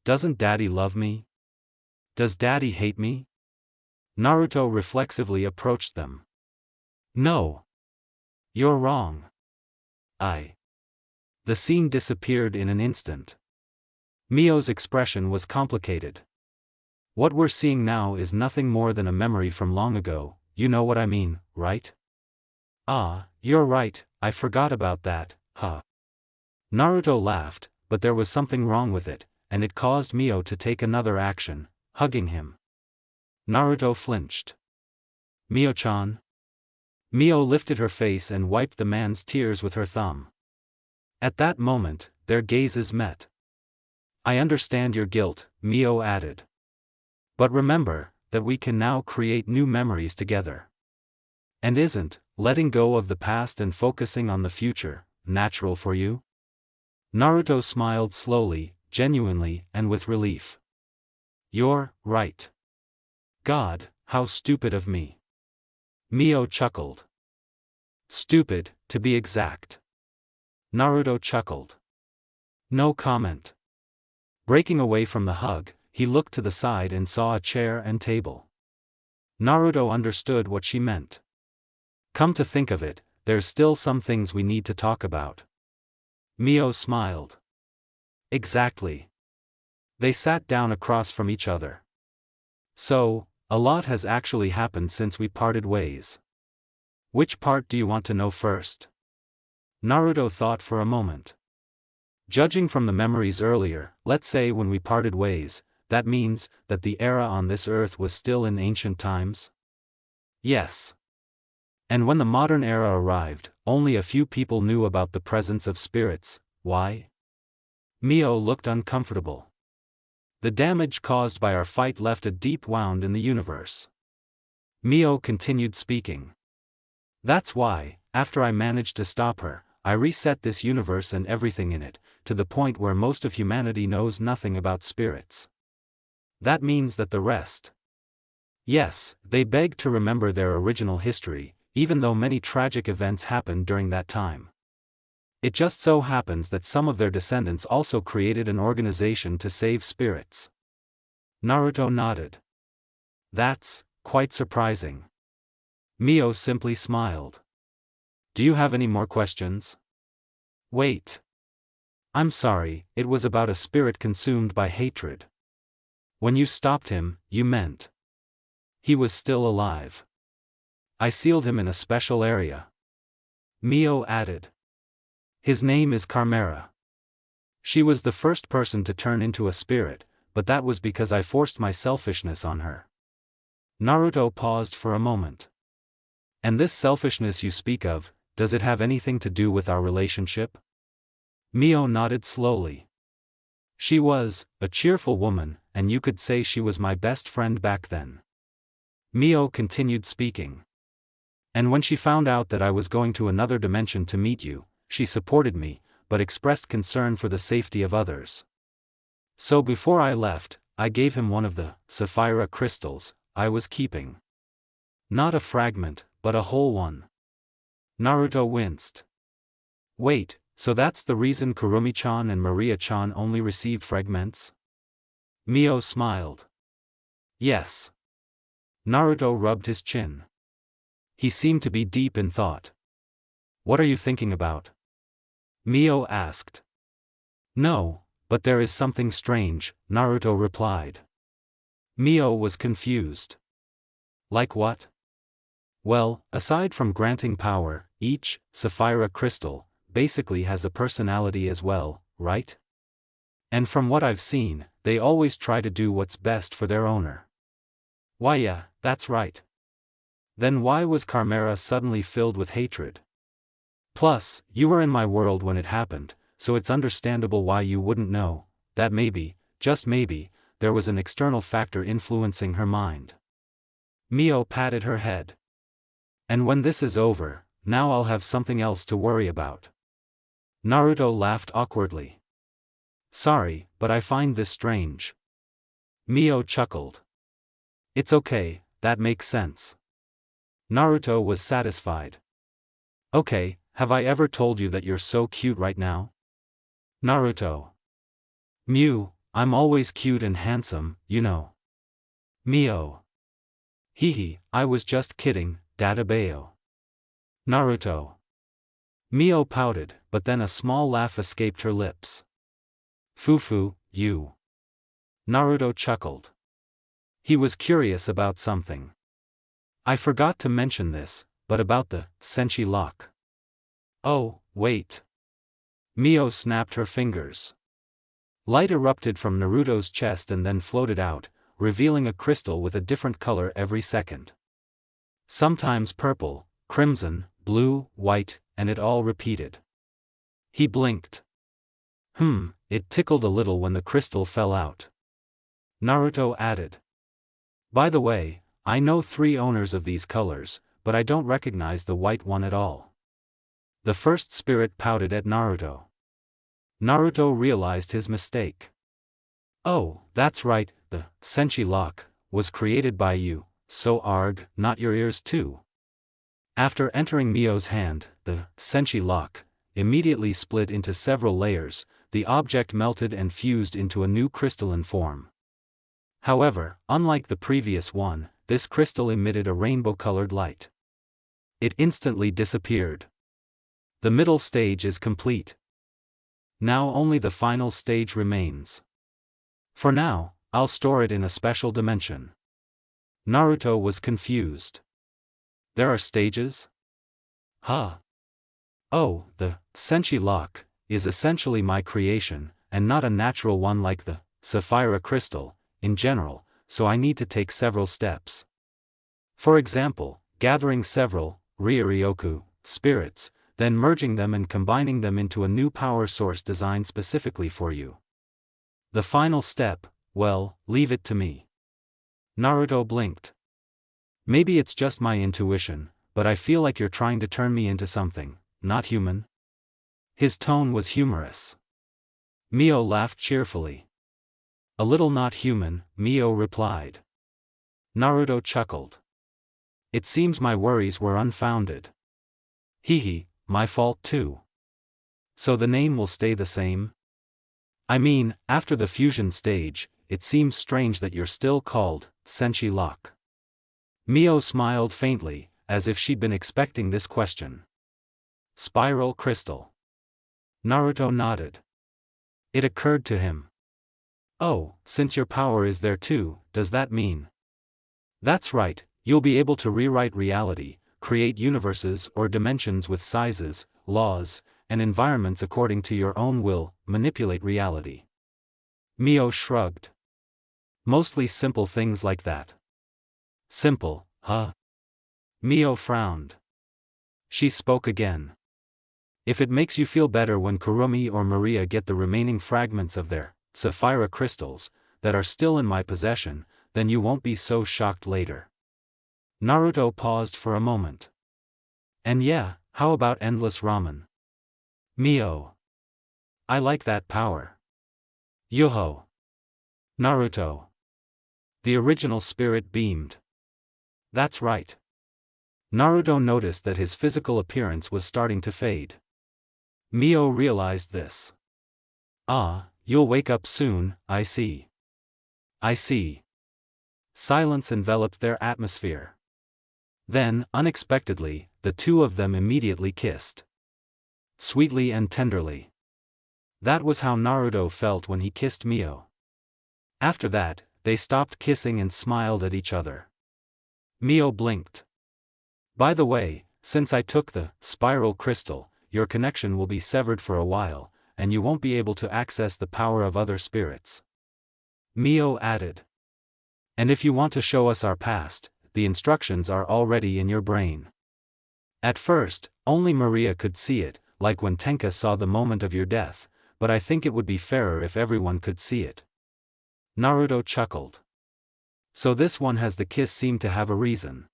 Doesn't Daddy love me? Does Daddy hate me? Naruto reflexively approached them. No. You're wrong. The scene disappeared in an instant. Mio's expression was complicated. What we're seeing now is nothing more than a memory from long ago, you know what I mean, right? Ah, you're right, I forgot about that, huh? Naruto laughed, but there was something wrong with it, and it caused Mio to take another action, hugging him. Naruto flinched. Mio-chan? Mio lifted her face and wiped the man's tears with her thumb. At that moment, their gazes met. I understand your guilt, Mio added. But remember, that we can now create new memories together. And isn't letting go of the past and focusing on the future natural for you? Naruto smiled slowly, genuinely, and with relief. You're right. God, how stupid of me. Mio chuckled. Stupid, to be exact. Naruto chuckled. No comment. Breaking away from the hug, he looked to the side and saw a chair and table. Naruto understood what she meant. Come to think of it, there's still some things we need to talk about. Mio smiled. Exactly. They sat down across from each other. So, a lot has actually happened since we parted ways. Which part do you want to know first? Naruto thought for a moment. Judging from the memories earlier, let's say when we parted ways, that means that the era on this earth was still in ancient times? Yes. And when the modern era arrived, only a few people knew about the presence of spirits. Why? Mio looked uncomfortable. The damage caused by our fight left a deep wound in the universe. Mio continued speaking. That's why, after I managed to stop her, I reset this universe and everything in it, to the point where most of humanity knows nothing about spirits. That means that the rest. Yes, they beg to remember their original history, even though many tragic events happened during that time. It just so happens that some of their descendants also created an organization to save spirits. Naruto nodded. That's quite surprising. Mio simply smiled. Do you have any more questions? Wait. I'm sorry, it was about a spirit consumed by hatred. When you stopped him, you meant he was still alive. I sealed him in a special area. Mio added. His name is Chimera. She was the first person to turn into a spirit, but that was because I forced my selfishness on her. Naruto paused for a moment. And this selfishness you speak of, does it have anything to do with our relationship? Mio nodded slowly. She was a cheerful woman, and you could say she was my best friend back then. Mio continued speaking. And when she found out that I was going to another dimension to meet you, she supported me, but expressed concern for the safety of others. So before I left, I gave him one of the sapphire crystals I was keeping. Not a fragment, but a whole one. Naruto winced. Wait, so that's the reason Kurumi-chan and Maria-chan only received fragments? Mio smiled. Yes. Naruto rubbed his chin. He seemed to be deep in thought. What are you thinking about? Mio asked. No, but there is something strange, Naruto replied. Mio was confused. Like what? Well, aside from granting power, each sapphire crystal basically has a personality as well, right? And from what I've seen, they always try to do what's best for their owner. Why yeah, that's right. Then why was Chimera suddenly filled with hatred? Plus, you were in my world when it happened, so it's understandable why you wouldn't know, that maybe, just maybe, there was an external factor influencing her mind. Mio patted her head. And when this is over, now I'll have something else to worry about. Naruto laughed awkwardly. Sorry, but I find this strange. Mio chuckled. It's okay, that makes sense. Naruto was satisfied. Okay, have I ever told you that you're so cute right now? Naruto. Mew, I'm always cute and handsome, you know. Mio. Hehe, I was just kidding, Dadabayo. Naruto. Mio pouted, but then a small laugh escaped her lips. Fufu, you. Naruto chuckled. He was curious about something. I forgot to mention this, but about the senshi lock. Oh, wait. Mio snapped her fingers. Light erupted from Naruto's chest and then floated out, revealing a crystal with a different color every second. Sometimes purple, crimson, blue, white, and it all repeated. He blinked. It tickled a little when the crystal fell out. Naruto added. By the way, I know 3 owners of these colors, but I don't recognize the white one at all. The first spirit pouted at Naruto. Naruto realized his mistake. Oh, that's right, the senshi lock was created by you, so arg, not your ears too. After entering Mio's hand, the senshi lock immediately split into several layers, the object melted and fused into a new crystalline form. However, unlike the previous one, this crystal emitted a rainbow-colored light. It instantly disappeared. The middle stage is complete. Now only the final stage remains. For now, I'll store it in a special dimension. Naruto was confused. There are stages? Huh? Oh, the senshi lock is essentially my creation, and not a natural one like the sapphire crystal, in general, so I need to take several steps. For example, gathering several Ryoryoku spirits, then merging them and combining them into a new power source designed specifically for you. The final step, well, leave it to me. Naruto blinked. Maybe it's just my intuition, but I feel like you're trying to turn me into something not human. His tone was humorous. Mio laughed cheerfully. A little not human, Mio replied. Naruto chuckled. It seems my worries were unfounded. Hehe, my fault too. So the name will stay the same? I mean, after the fusion stage, it seems strange that you're still called senshi lock. Mio smiled faintly, as if she'd been expecting this question. Spiral crystal. Naruto nodded. It occurred to him. Oh, since your power is there too, does that mean? That's right, you'll be able to rewrite reality, create universes or dimensions with sizes, laws, and environments according to your own will, manipulate reality. Mio shrugged. Mostly simple things like that. Simple, huh? Mio frowned. She spoke again. If it makes you feel better when Kurumi or Maria get the remaining fragments of their sapphire crystals that are still in my possession, then you won't be so shocked later. Naruto paused for a moment. And yeah, how about endless ramen? Mio. I like that power. Yoho. Naruto. The original spirit beamed. That's right. Naruto noticed that his physical appearance was starting to fade. Mio realized this. Ah, you'll wake up soon, I see. I see. Silence enveloped their atmosphere. Then, unexpectedly, the two of them immediately kissed. Sweetly and tenderly. That was how Naruto felt when he kissed Mio. After that, they stopped kissing and smiled at each other. Mio blinked. By the way, since I took the spiral crystal, your connection will be severed for a while, and you won't be able to access the power of other spirits. Mio added. And if you want to show us our past, the instructions are already in your brain. At first, only Maria could see it, like when Tenka saw the moment of your death, but I think it would be fairer if everyone could see it. Naruto chuckled. So this one has the kiss seem to have a reason.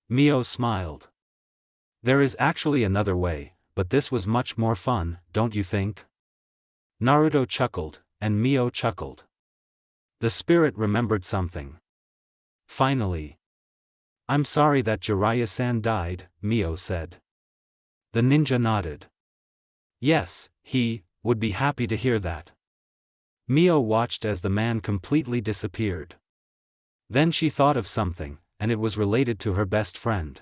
Mio smiled. There is actually another way, but this was much more fun, don't you think? Naruto chuckled, and Mio chuckled. The spirit remembered something. Finally. I'm sorry that Jiraiya-san died, Mio said. The ninja nodded. Yes, he would be happy to hear that. Mio watched as the man completely disappeared. Then she thought of something, and it was related to her best friend.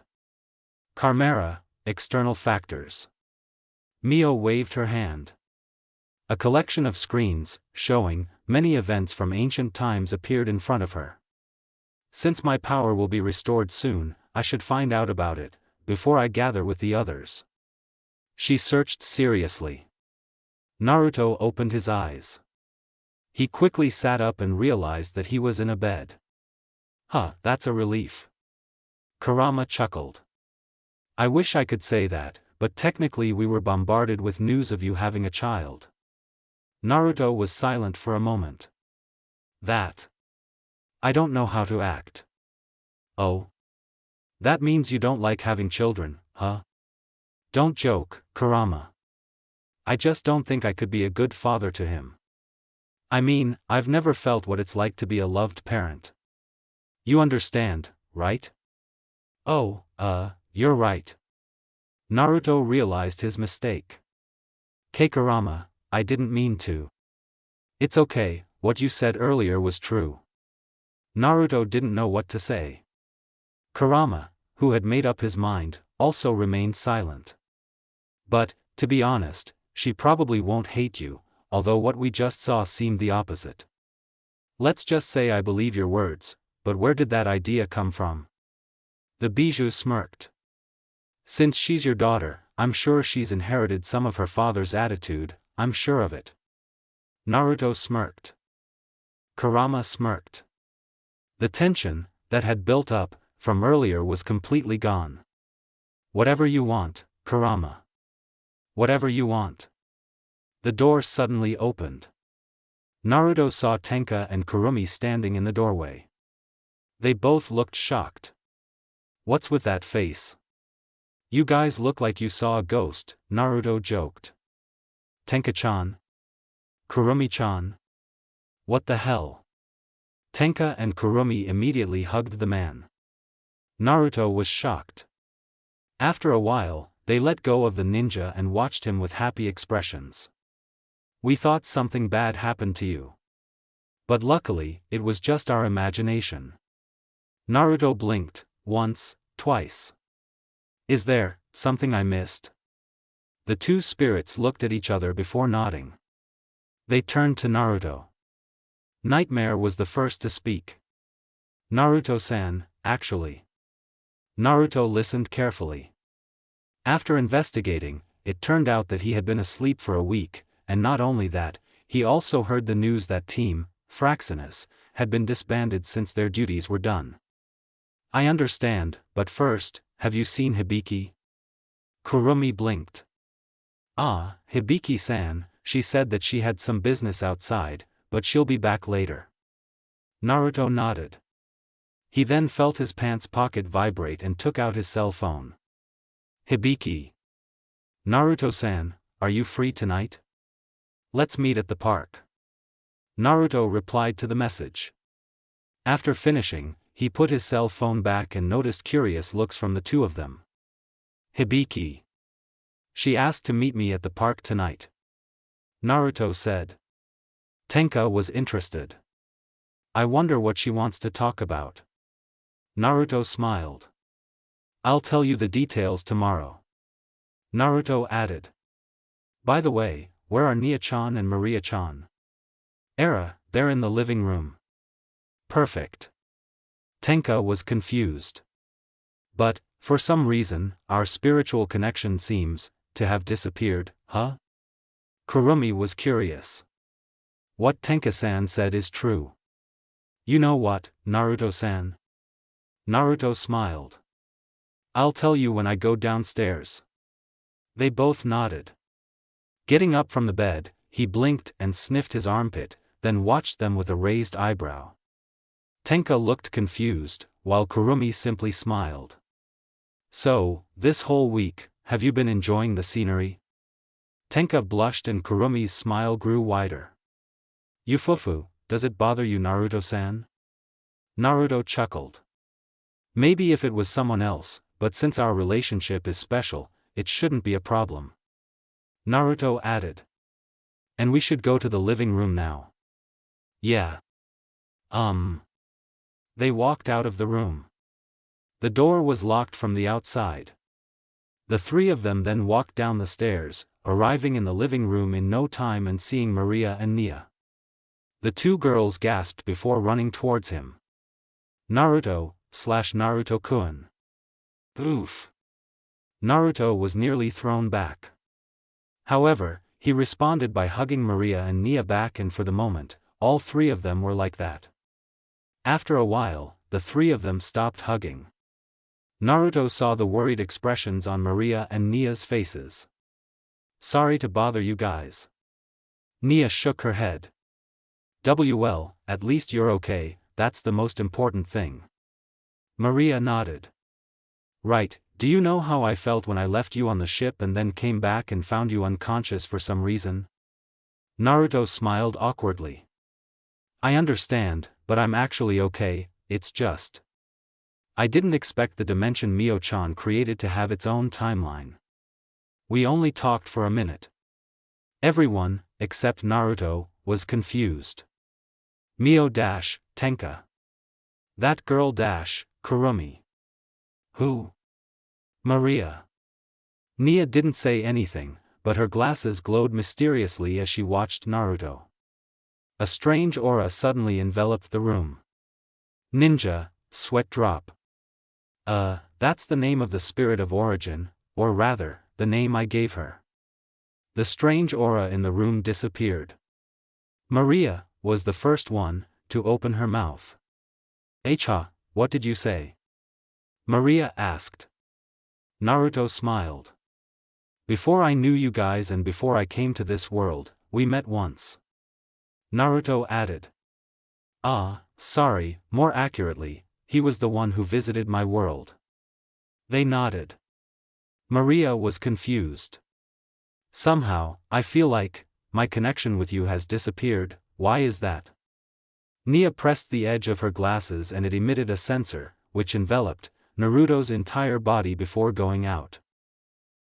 Karmara, external factors. Mio waved her hand. A collection of screens, showing many events from ancient times appeared in front of her. Since my power will be restored soon, I should find out about it, before I gather with the others. She searched seriously. Naruto opened his eyes. He quickly sat up and realized that he was in a bed. Huh, that's a relief. Kurama chuckled. I wish I could say that, but technically we were bombarded with news of you having a child. Naruto was silent for a moment. That. I don't know how to act. Oh? That means you don't like having children, huh? Don't joke, Kurama. I just don't think I could be a good father to him. I mean, I've never felt what it's like to be a loved parent. You understand, right? Oh, you're right. Naruto realized his mistake. Kurama, I didn't mean to. It's okay, what you said earlier was true. Naruto didn't know what to say. Kurama, who had made up his mind, also remained silent. But, to be honest, she probably won't hate you, although what we just saw seemed the opposite. Let's just say I believe your words, but where did that idea come from? The bijou smirked. Since she's your daughter, I'm sure she's inherited some of her father's attitude, I'm sure of it. Naruto smirked. Kurama smirked. The tension, that had built up, from earlier was completely gone. Whatever you want, Kurama. Whatever you want. The door suddenly opened. Naruto saw Tenka and Kurumi standing in the doorway. They both looked shocked. What's with that face? You guys look like you saw a ghost, Naruto joked. Tenka-chan? Kurumi-chan? What the hell? Tenka and Kurumi immediately hugged the man. Naruto was shocked. After a while, they let go of the ninja and watched him with happy expressions. We thought something bad happened to you. But luckily, it was just our imagination. Naruto blinked, once, twice. Is there something I missed? The two spirits looked at each other before nodding. They turned to Naruto. Nightmare was the first to speak. Naruto-san, actually. Naruto listened carefully. After investigating, it turned out that he had been asleep for a week, and not only that, he also heard the news that Team Fraxinus had been disbanded since their duties were done. I understand, but first, have you seen Hibiki? Kurumi blinked. Ah, Hibiki-san, she said that she had some business outside, but she'll be back later. Naruto nodded. He then felt his pants pocket vibrate and took out his cell phone. Hibiki. Naruto-san, are you free tonight? Let's meet at the park. Naruto replied to the message. After finishing, he put his cell phone back and noticed curious looks from the two of them. Hibiki. She asked to meet me at the park tonight. Naruto said. Tenka was interested. I wonder what she wants to talk about. Naruto smiled. I'll tell you the details tomorrow. Naruto added. By the way, where are Nia-chan and Maria-chan? They're in the living room. Perfect. Tenka was confused. But, for some reason, our spiritual connection seems to have disappeared, huh? Kurumi was curious. What Tenka-san said is true. You know what, Naruto-san? Naruto smiled. I'll tell you when I go downstairs. They both nodded. Getting up from the bed, he blinked and sniffed his armpit, then watched them with a raised eyebrow. Tenka looked confused, while Kurumi simply smiled. So, this whole week, have you been enjoying the scenery? Tenka blushed and Kurumi's smile grew wider. Yufufu, does it bother you, Naruto-san? Naruto chuckled. Maybe if it was someone else, but since our relationship is special, it shouldn't be a problem. Naruto added. And we should go to the living room now. Yeah. They walked out of the room. The door was locked from the outside. The three of them then walked down the stairs, arriving in the living room in no time and seeing Maria and Nia. The two girls gasped before running towards him. Naruto/Naruto-kun. Oof. Naruto was nearly thrown back. However, he responded by hugging Maria and Nia back, and for the moment, all three of them were like that. After a while, the three of them stopped hugging. Naruto saw the worried expressions on Maria and Nia's faces. Sorry to bother you guys. Nia shook her head. Well, at least you're okay, that's the most important thing. Maria nodded. Right, do you know how I felt when I left you on the ship and then came back and found you unconscious for some reason? Naruto smiled awkwardly. I understand, but I'm actually okay, it's just. I didn't expect the dimension Mio-chan created to have its own timeline. We only talked for a minute. Everyone, except Naruto, was confused. Mio-Tenka. That girl-Kurumi. Who? Maria. Nia didn't say anything, but her glasses glowed mysteriously as she watched Naruto. A strange aura suddenly enveloped the room. Ninja, sweat drop. That's the name of the spirit of origin, or rather, the name I gave her. The strange aura in the room disappeared. Maria was the first one to open her mouth. What did you say? Maria asked. Naruto smiled. Before I knew you guys and before I came to this world, we met once. Naruto added. Sorry, more accurately, he was the one who visited my world. They nodded. Maria was confused. Somehow, I feel like, my connection with you has disappeared. Why is that? Nia pressed the edge of her glasses and it emitted a sensor, which enveloped Naruto's entire body before going out.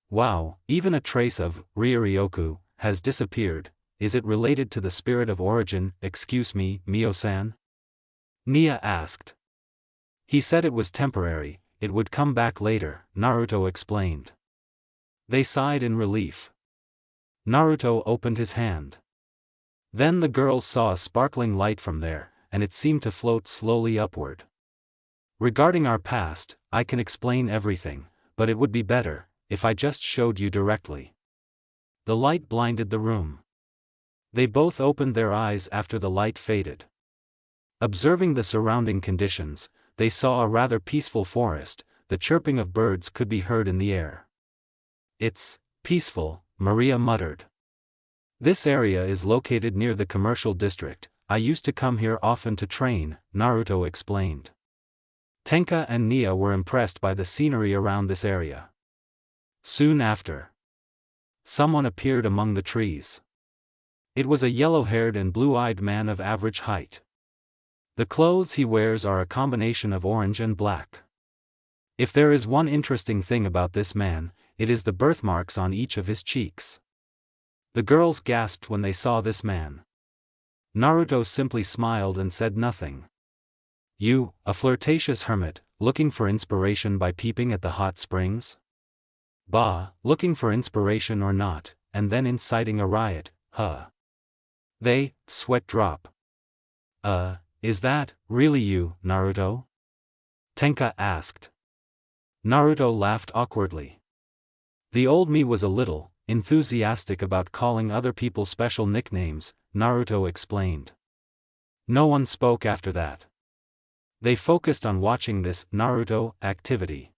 Wow, even a trace of Ryoryoku has disappeared. Is it related to the spirit of origin? Excuse me, Mio-san? Nia asked. He said it was temporary, it would come back later, Naruto explained. They sighed in relief. Naruto opened his hand. Then the girls saw a sparkling light from there, and it seemed to float slowly upward. Regarding our past, I can explain everything, but it would be better if I just showed you directly. The light blinded the room. They both opened their eyes after the light faded. Observing the surrounding conditions, they saw a rather peaceful forest. The chirping of birds could be heard in the air. It's peaceful, Maria muttered. This area is located near the commercial district. I used to come here often to train, Naruto explained. Tenka and Nia were impressed by the scenery around this area. Soon after, someone appeared among the trees. It was a yellow-haired and blue-eyed man of average height. The clothes he wears are a combination of orange and black. If there is one interesting thing about this man, it is the birthmarks on each of his cheeks. The girls gasped when they saw this man. Naruto simply smiled and said nothing. You, a flirtatious hermit, looking for inspiration by peeping at the hot springs? Bah, looking for inspiration or not, and then inciting a riot, huh? They, sweat drop. Is that, really you, Naruto? Tenka asked. Naruto laughed awkwardly. The old me was a little enthusiastic about calling other people special nicknames, Naruto explained. No one spoke after that. They focused on watching this Naruto activity.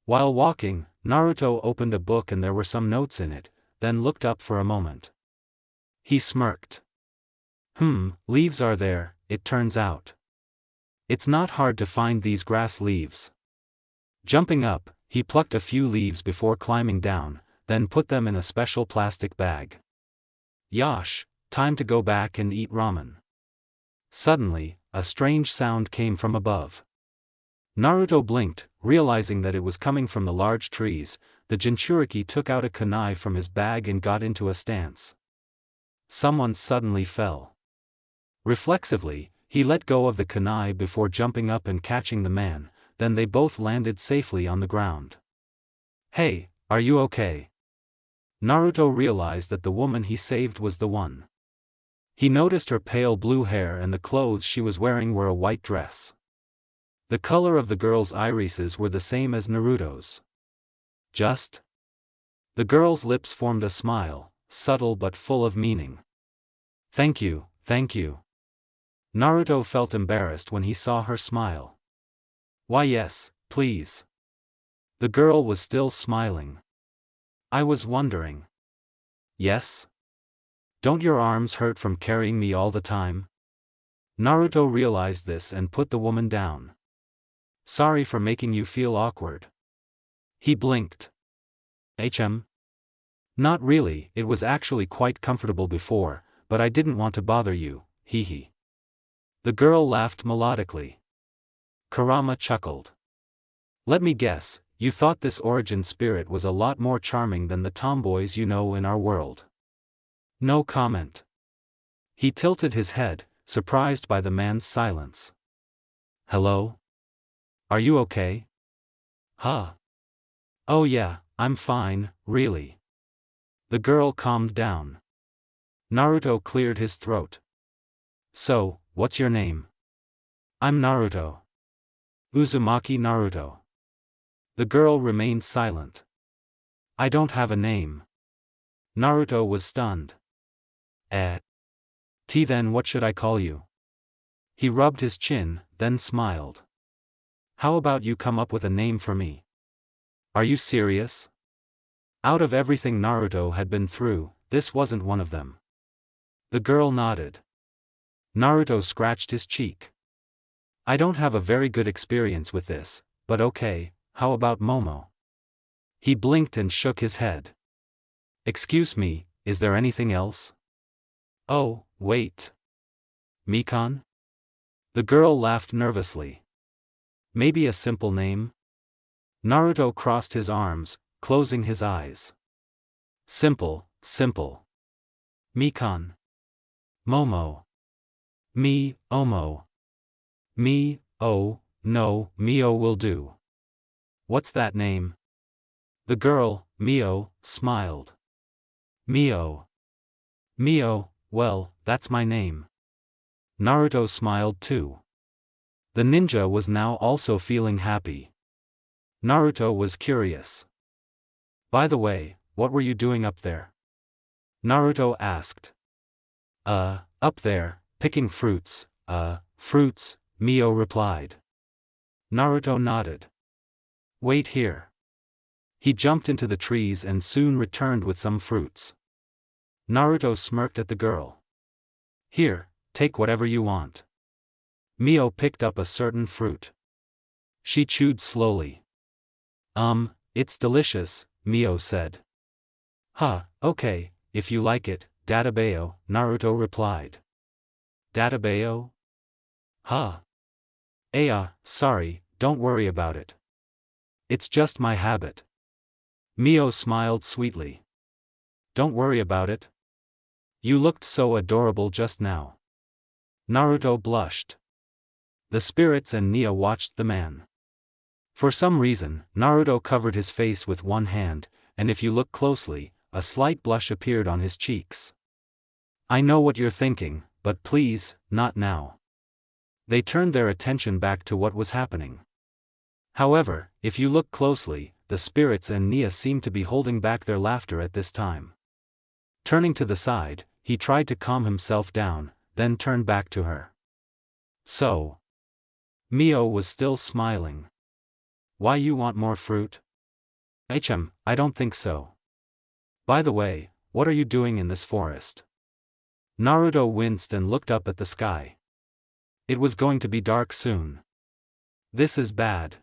While walking, Naruto opened a book and there were some notes in it, then looked up for a moment. He smirked. Leaves are there, it turns out. It's not hard to find these grass leaves. Jumping up, he plucked a few leaves before climbing down, then put them in a special plastic bag. Yosh, time to go back and eat ramen. Suddenly, a strange sound came from above. Naruto blinked, realizing that it was coming from the large trees. The Jinchuriki took out a kunai from his bag and got into a stance. Someone suddenly fell. Reflexively, he let go of the kunai before jumping up and catching the man, then they both landed safely on the ground. Hey, are you okay? Naruto realized that the woman he saved was the one. He noticed her pale blue hair and the clothes she was wearing were a white dress. The color of the girl's irises were the same as Naruto's. Just? The girl's lips formed a smile, subtle but full of meaning. Thank you, thank you. Naruto felt embarrassed when he saw her smile. Why yes, please. The girl was still smiling. I was wondering. Yes? Don't your arms hurt from carrying me all the time? Naruto realized this and put the woman down. Sorry for making you feel awkward. He blinked. Not really, it was actually quite comfortable before, but I didn't want to bother you, hee hee. The girl laughed melodically. Kurama chuckled. Let me guess, you thought this origin spirit was a lot more charming than the tomboys you know in our world. No comment. He tilted his head, surprised by the man's silence. Hello? Are you okay? Huh? Oh yeah, I'm fine, really. The girl calmed down. Naruto cleared his throat. So, what's your name? I'm Naruto. Uzumaki Naruto. The girl remained silent. I don't have a name. Naruto was stunned. Then what should I call you? He rubbed his chin, then smiled. How about you come up with a name for me? Are you serious? Out of everything Naruto had been through, this wasn't one of them. The girl nodded. Naruto scratched his cheek. I don't have a very good experience with this, but okay, how about Momo? He blinked and shook his head. Excuse me, is there anything else? Oh, wait. Mikan? The girl laughed nervously. Maybe a simple name? Naruto crossed his arms, closing his eyes. Simple, simple. Mikan. Momo. Mi, Omo. Mi, oh, no, Mio will do. What's that name? The girl, Mio, smiled. Mio. Mio, well, that's my name. Naruto smiled too. The ninja was now also feeling happy. Naruto was curious. By the way, what were you doing up there? Naruto asked. Up there, picking fruits, fruits, Mio replied. Naruto nodded. Wait here. He jumped into the trees and soon returned with some fruits. Naruto smirked at the girl. Here, take whatever you want. Mio picked up a certain fruit. She chewed slowly. It's delicious, Mio said. Huh, okay, if you like it, Databeo, Naruto replied. Databeo? Huh. Sorry, don't worry about it. It's just my habit. Mio smiled sweetly. Don't worry about it. You looked so adorable just now. Naruto blushed. The spirits and Nia watched the man. For some reason, Naruto covered his face with one hand, and if you look closely, a slight blush appeared on his cheeks. I know what you're thinking, but please, not now. They turned their attention back to what was happening. However, if you look closely, the spirits and Nia seemed to be holding back their laughter at this time. Turning to the side, he tried to calm himself down, then turned back to her. So. Mio was still smiling. Why you want more fruit? I don't think so. By the way, what are you doing in this forest? Naruto winced and looked up at the sky. It was going to be dark soon. This is bad.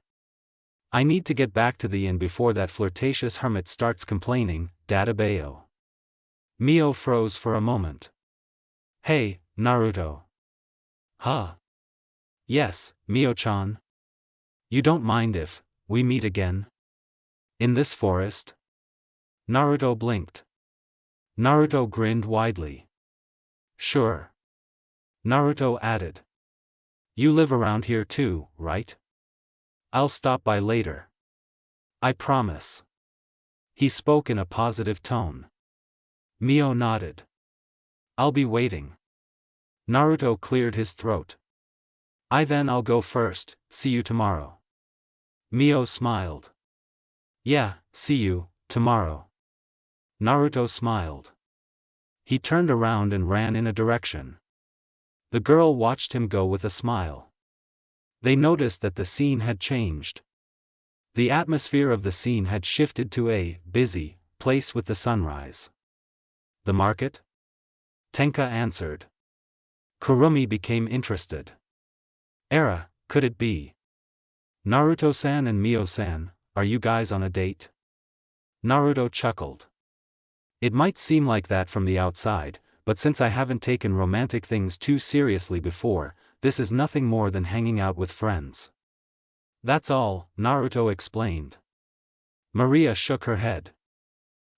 I need to get back to the inn before that flirtatious hermit starts complaining, Databeo. Mio froze for a moment. Hey, Naruto. Huh? Yes, Mio-chan. You don't mind if we meet again? In this forest? Naruto blinked. Naruto grinned widely. Sure. Naruto added. You live around here too, right? I'll stop by later. I promise. He spoke in a positive tone. Mio nodded. I'll be waiting. Naruto cleared his throat. I'll go first, see you tomorrow. Mio smiled. Yeah, see you, tomorrow. Naruto smiled. He turned around and ran in a direction. The girl watched him go with a smile. They noticed that the scene had changed. The atmosphere of the scene had shifted to a busy place with the sunrise. The market? Tenka answered. Kurumi became interested. Could it be? Naruto-san and Mio-san, are you guys on a date? Naruto chuckled. It might seem like that from the outside, but since I haven't taken romantic things too seriously before, this is nothing more than hanging out with friends. That's all, Naruto explained. Maria shook her head.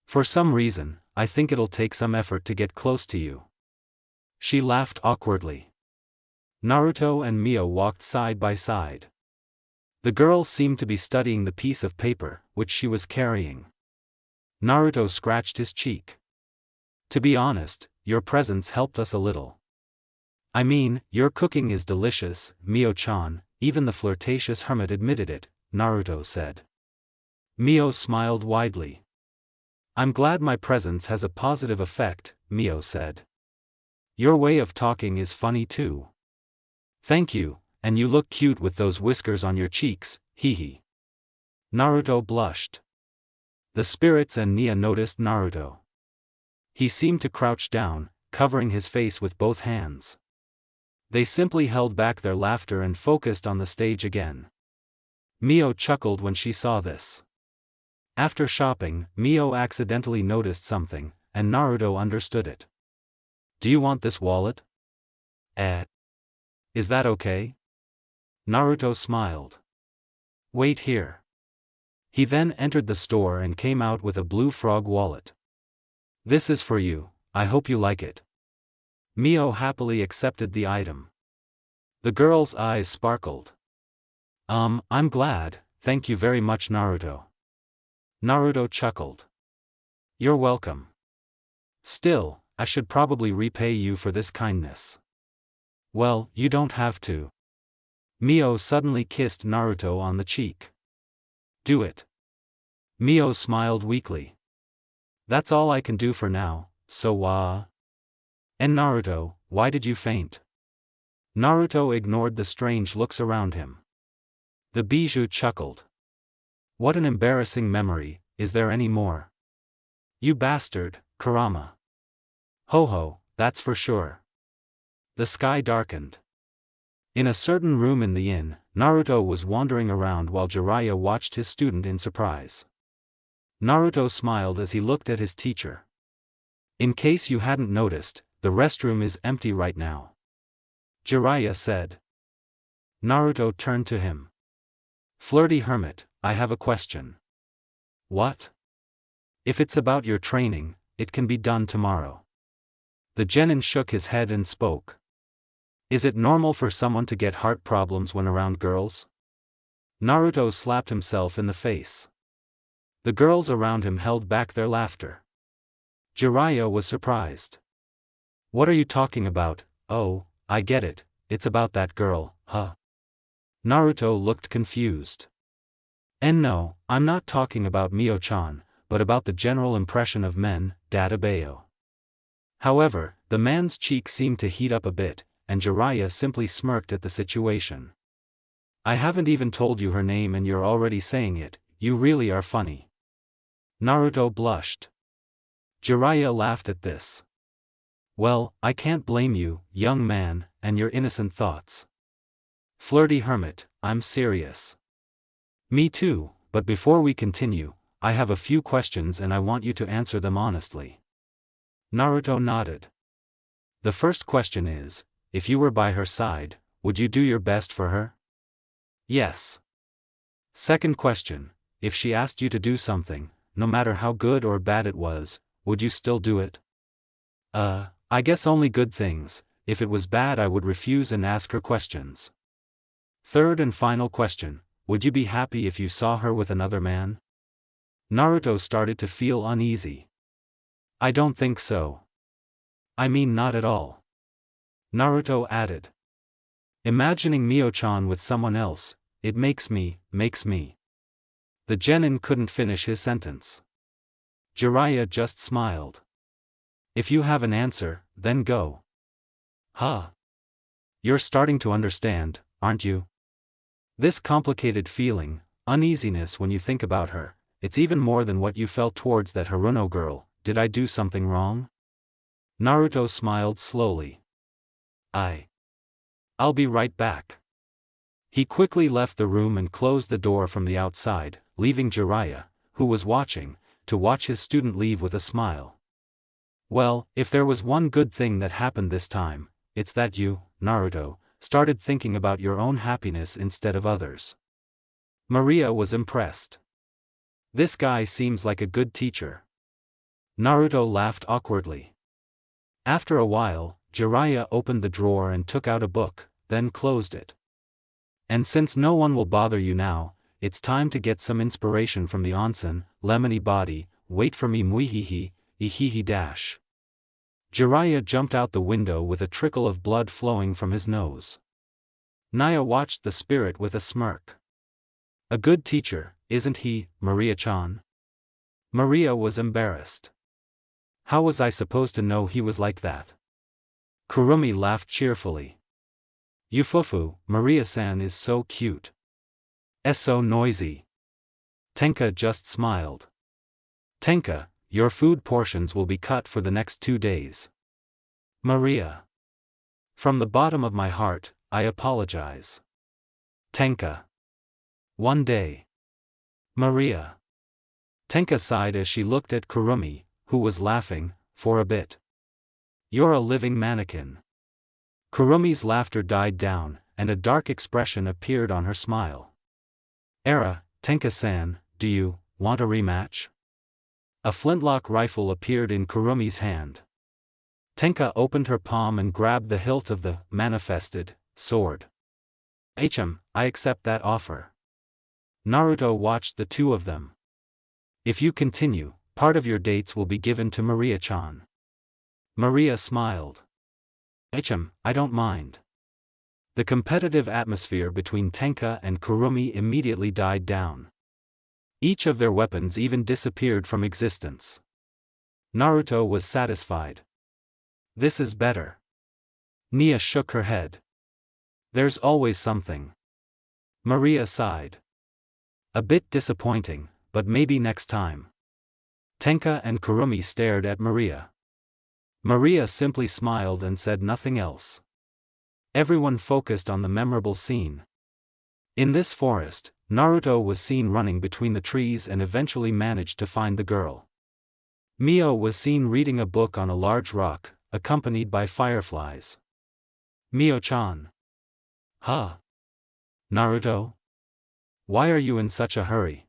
For some reason, I think it'll take some effort to get close to you. She laughed awkwardly. Naruto and Mio walked side by side. The girl seemed to be studying the piece of paper, which she was carrying. Naruto scratched his cheek. To be honest, your presence helped us a little. I mean, your cooking is delicious, Mio-chan, even the flirtatious hermit admitted it, Naruto said. Mio smiled widely. I'm glad my presence has a positive effect, Mio said. Your way of talking is funny too. Thank you, and you look cute with those whiskers on your cheeks, hee. Naruto blushed. The spirits and Nia noticed Naruto. He seemed to crouch down, covering his face with both hands. They simply held back their laughter and focused on the stage again. Mio chuckled when she saw this. After shopping, Mio accidentally noticed something, and Naruto understood it. Do you want this wallet? Is that okay? Naruto smiled. Wait here. He then entered the store and came out with a blue frog wallet. This is for you, I hope you like it. Mio happily accepted the item. The girl's eyes sparkled. I'm glad, thank you very much, Naruto. Naruto chuckled. You're welcome. Still, I should probably repay you for this kindness. Well, you don't have to. Mio suddenly kissed Naruto on the cheek. Do it. Mio smiled weakly. That's all I can do for now, so And Naruto, why did you faint? Naruto ignored the strange looks around him. The bijou chuckled. What an embarrassing memory, is there any more? You bastard, Kurama. Ho, that's for sure. The sky darkened. In a certain room in the inn, Naruto was wandering around while Jiraiya watched his student in surprise. Naruto smiled as he looked at his teacher. In case you hadn't noticed, the restroom is empty right now. Jiraiya said. Naruto turned to him. Flirty hermit, I have a question. What? If it's about your training, it can be done tomorrow. The genin shook his head and spoke. Is it normal for someone to get heart problems when around girls? Naruto slapped himself in the face. The girls around him held back their laughter. Jiraiya was surprised. What are you talking about? Oh, I get it, it's about that girl, huh? Naruto looked confused. And no, I'm not talking about Mio-chan, but about the general impression of men, Dadabayo. However, the man's cheek seemed to heat up a bit, and Jiraiya simply smirked at the situation. I haven't even told you her name and you're already saying it, you really are funny. Naruto blushed. Jiraiya laughed at this. Well, I can't blame you, young man, and your innocent thoughts. Flirty hermit, I'm serious. Me too, but before we continue, I have a few questions and I want you to answer them honestly. Naruto nodded. The first question is, if you were by her side, would you do your best for her? Yes. Second question, if she asked you to do something, no matter how good or bad it was, would you still do it? I guess only good things, if it was bad I would refuse and ask her questions. Third and final question, would you be happy if you saw her with another man? Naruto started to feel uneasy. I don't think so. I mean not at all. Naruto added. Imagining Mio-chan with someone else, it makes me. The genin couldn't finish his sentence. Jiraiya just smiled. If you have an answer, then go. Huh? You're starting to understand, aren't you? This complicated feeling, uneasiness when you think about her, it's even more than what you felt towards that Haruno girl. Did I do something wrong? Naruto smiled slowly. I'll be right back. He quickly left the room and closed the door from the outside, leaving Jiraiya, who was watching, to watch his student leave with a smile. Well, if there was one good thing that happened this time, it's that you, Naruto, started thinking about your own happiness instead of others. Maria was impressed. This guy seems like a good teacher. Naruto laughed awkwardly. After a while, Jiraiya opened the drawer and took out a book, then closed it. And since no one will bother you now, it's time to get some inspiration from the onsen, lemony body, wait for me muihihi, ihihi dash. Jiraiya jumped out the window with a trickle of blood flowing from his nose. Nia watched the spirit with a smirk. A good teacher, isn't he, Maria-chan? Maria was embarrassed. How was I supposed to know he was like that? Kurumi laughed cheerfully. Yufufu, Maria-san is so cute. So noisy. Tenka just smiled. Tenka, your food portions will be cut for the next 2 days. Maria. From the bottom of my heart, I apologize. Tenka. 1 day. Maria. Tenka sighed as she looked at Kurumi, who was laughing, for a bit. You're a living mannequin. Kurumi's laughter died down, and a dark expression appeared on her smile. Tenka-san, do you want a rematch? A flintlock rifle appeared in Kurumi's hand. Tenka opened her palm and grabbed the hilt of the manifested sword. I accept that offer. Naruto watched the two of them. If you continue, part of your dates will be given to Maria-chan. Maria smiled. I don't mind. The competitive atmosphere between Tenka and Kurumi immediately died down. Each of their weapons even disappeared from existence. Naruto was satisfied. This is better. Nia shook her head. There's always something. Maria sighed. A bit disappointing, but maybe next time. Tenka and Kurumi stared at Maria. Maria simply smiled and said nothing else. Everyone focused on the memorable scene. In this forest, Naruto was seen running between the trees and eventually managed to find the girl. Mio was seen reading a book on a large rock, accompanied by fireflies. Mio-chan. Huh? Naruto? Why are you in such a hurry?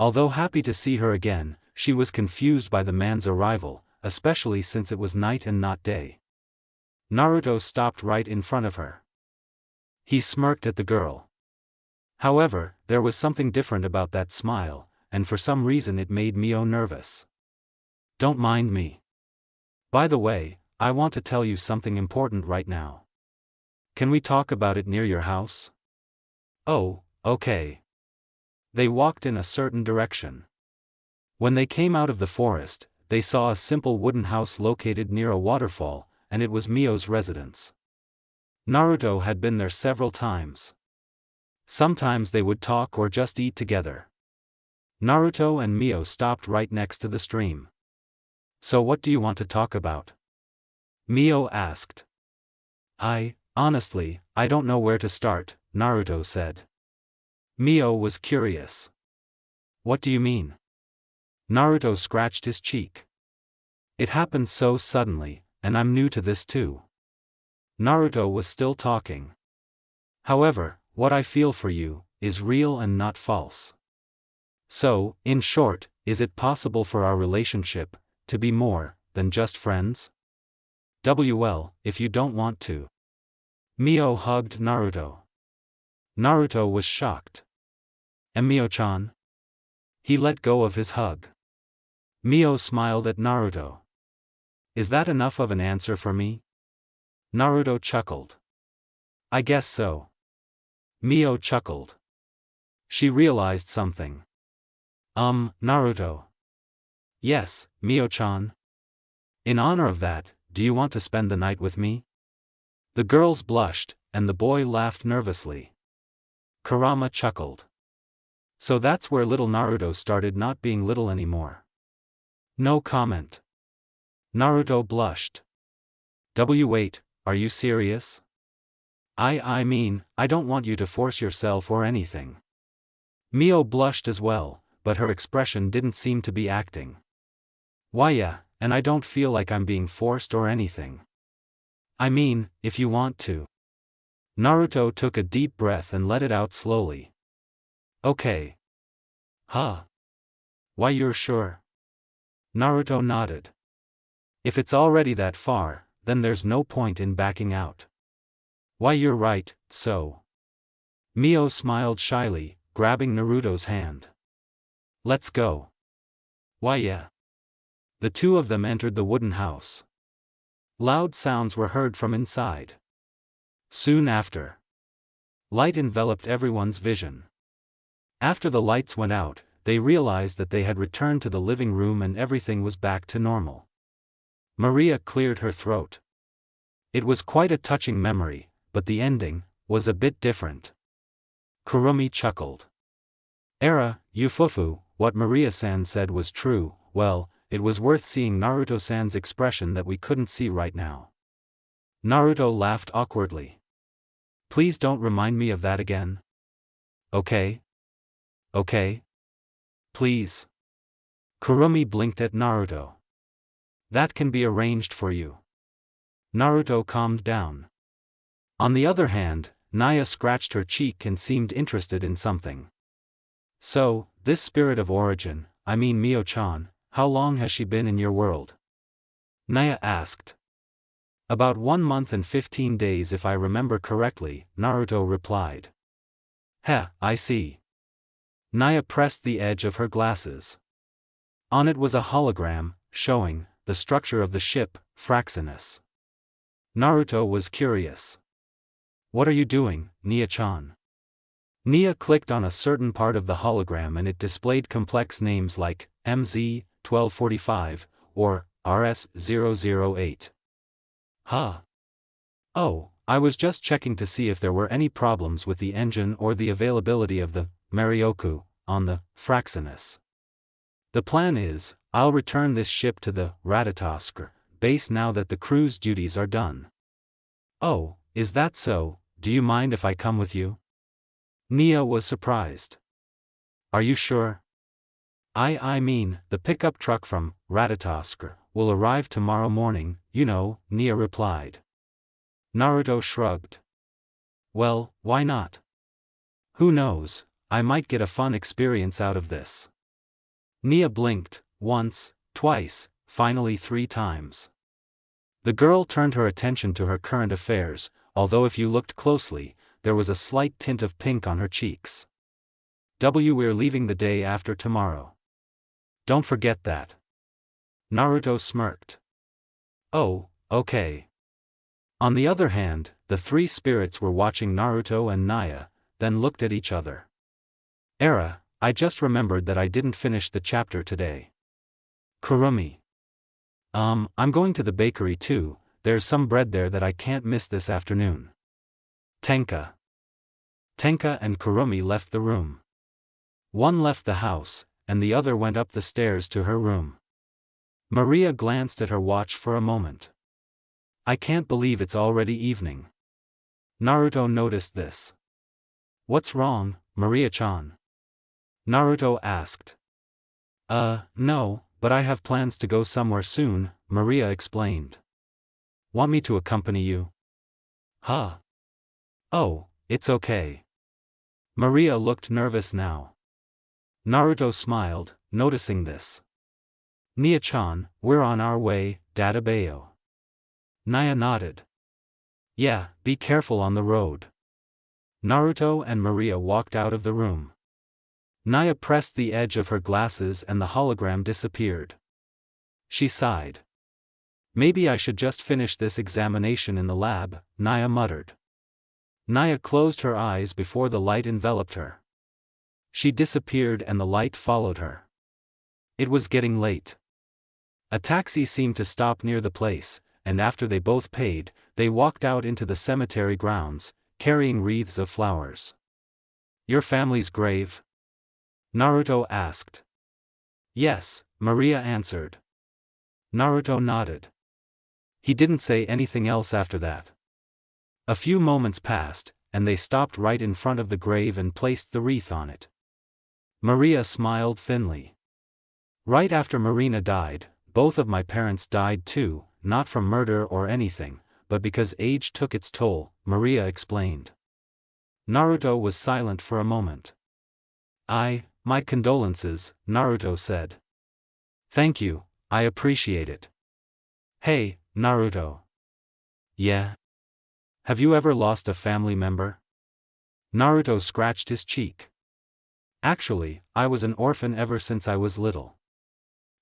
Although happy to see her again, she was confused by the man's arrival, especially since it was night and not day. Naruto stopped right in front of her. He smirked at the girl. However, there was something different about that smile, and for some reason it made Mio nervous. Don't mind me. By the way, I want to tell you something important right now. Can we talk about it near your house? Oh, okay. They walked in a certain direction. When they came out of the forest, they saw a simple wooden house located near a waterfall, and it was Mio's residence. Naruto had been there several times. Sometimes they would talk or just eat together. Naruto and Mio stopped right next to the stream. So what do you want to talk about? Mio asked. Honestly, I don't know where to start, Naruto said. Mio was curious. What do you mean? Naruto scratched his cheek. It happened so suddenly, and I'm new to this too. Naruto was still talking. However, what I feel for you is real and not false. So, in short, is it possible for our relationship to be more than just friends? Well, if you don't want to. Mio hugged Naruto. Naruto was shocked. And Mio-chan? He let go of his hug. Mio smiled at Naruto. Is that enough of an answer for me? Naruto chuckled. I guess so. Mio chuckled. She realized something. Naruto. Yes, Mio-chan. In honor of that, do you want to spend the night with me? The girls blushed, and the boy laughed nervously. Kurama chuckled. So that's where little Naruto started not being little anymore. No comment. Naruto blushed. Wait, are you serious? I mean, I don't want you to force yourself or anything. Mio blushed as well, but her expression didn't seem to be acting. Why yeah, and I don't feel like I'm being forced or anything. I mean, if you want to. Naruto took a deep breath and let it out slowly. Okay. Huh. Why, you're sure? Naruto nodded. If it's already that far, then there's no point in backing out. Why, you're right, so. Mio smiled shyly, grabbing Naruto's hand. Let's go. Why, yeah. The two of them entered the wooden house. Loud sounds were heard from inside. Soon after, light enveloped everyone's vision. After the lights went out, they realized that they had returned to the living room and everything was back to normal. Maria cleared her throat. It was quite a touching memory, but the ending was a bit different. Kurumi chuckled. Era, Yufufu, what Maria-san said was true. Well, it was worth seeing Naruto-san's expression that we couldn't see right now. Naruto laughed awkwardly. Please don't remind me of that again. Okay? Okay? Please. Kurumi blinked at Naruto. That can be arranged for you. Naruto calmed down. On the other hand, Nia scratched her cheek and seemed interested in something. So, this spirit of origin, I mean Mio-chan, how long has she been in your world? Nia asked. About 1 month and 15 days if I remember correctly, Naruto replied. Heh, I see. Nia pressed the edge of her glasses. On it was a hologram, showing the structure of the ship, Fraxinus. Naruto was curious. What are you doing, Nia-chan? Nia clicked on a certain part of the hologram and it displayed complex names like MZ-1245 or RS-008. Huh. Oh, I was just checking to see if there were any problems with the engine or the availability of the Marioku on the Fraxinus. The plan is, I'll return this ship to the Ratatoskr base now that the crew's duties are done. Oh, is that so? Do you mind if I come with you? Nia was surprised. Are you sure? I mean, the pickup truck from Ratatoskr will arrive tomorrow morning, you know, Nia replied. Naruto shrugged. Well, why not? Who knows, I might get a fun experience out of this. Nia blinked, once, twice, finally 3 times. The girl turned her attention to her current affairs, although if you looked closely, there was a slight tint of pink on her cheeks. We're leaving the day after tomorrow. Don't forget that. Naruto smirked. Oh, okay. On the other hand, the 3 spirits were watching Naruto and Nia, then looked at each other. Era, I just remembered that I didn't finish the chapter today. Kurumi. I'm going to the bakery too, there's some bread there that I can't miss this afternoon. Tenka. Tenka and Kurumi left the room. One left the house, and the other went up the stairs to her room. Maria glanced at her watch for a moment. I can't believe it's already evening. Naruto noticed this. What's wrong, Maria-chan? Naruto asked. No, but I have plans to go somewhere soon, Maria explained. Want me to accompany you? Huh? Oh, it's okay. Maria looked nervous now. Naruto smiled, noticing this. Nia-chan, we're on our way, Dadabayo. Nia nodded. Yeah, be careful on the road. Naruto and Maria walked out of the room. Nia pressed the edge of her glasses and the hologram disappeared. She sighed. Maybe I should just finish this examination in the lab, Nia muttered. Nia closed her eyes before the light enveloped her. She disappeared and the light followed her. It was getting late. A taxi seemed to stop near the place, and after they both paid, they walked out into the cemetery grounds, carrying wreaths of flowers. Your family's grave? Naruto asked. Yes, Maria answered. Naruto nodded. He didn't say anything else after that. A few moments passed, and they stopped right in front of the grave and placed the wreath on it. Maria smiled thinly. Right after Marina died, both of my parents died too, not from murder or anything, but because age took its toll, Maria explained. Naruto was silent for a moment. My condolences, Naruto said. Thank you, I appreciate it. Hey, Naruto. Yeah? Have you ever lost a family member? Naruto scratched his cheek. Actually, I was an orphan ever since I was little.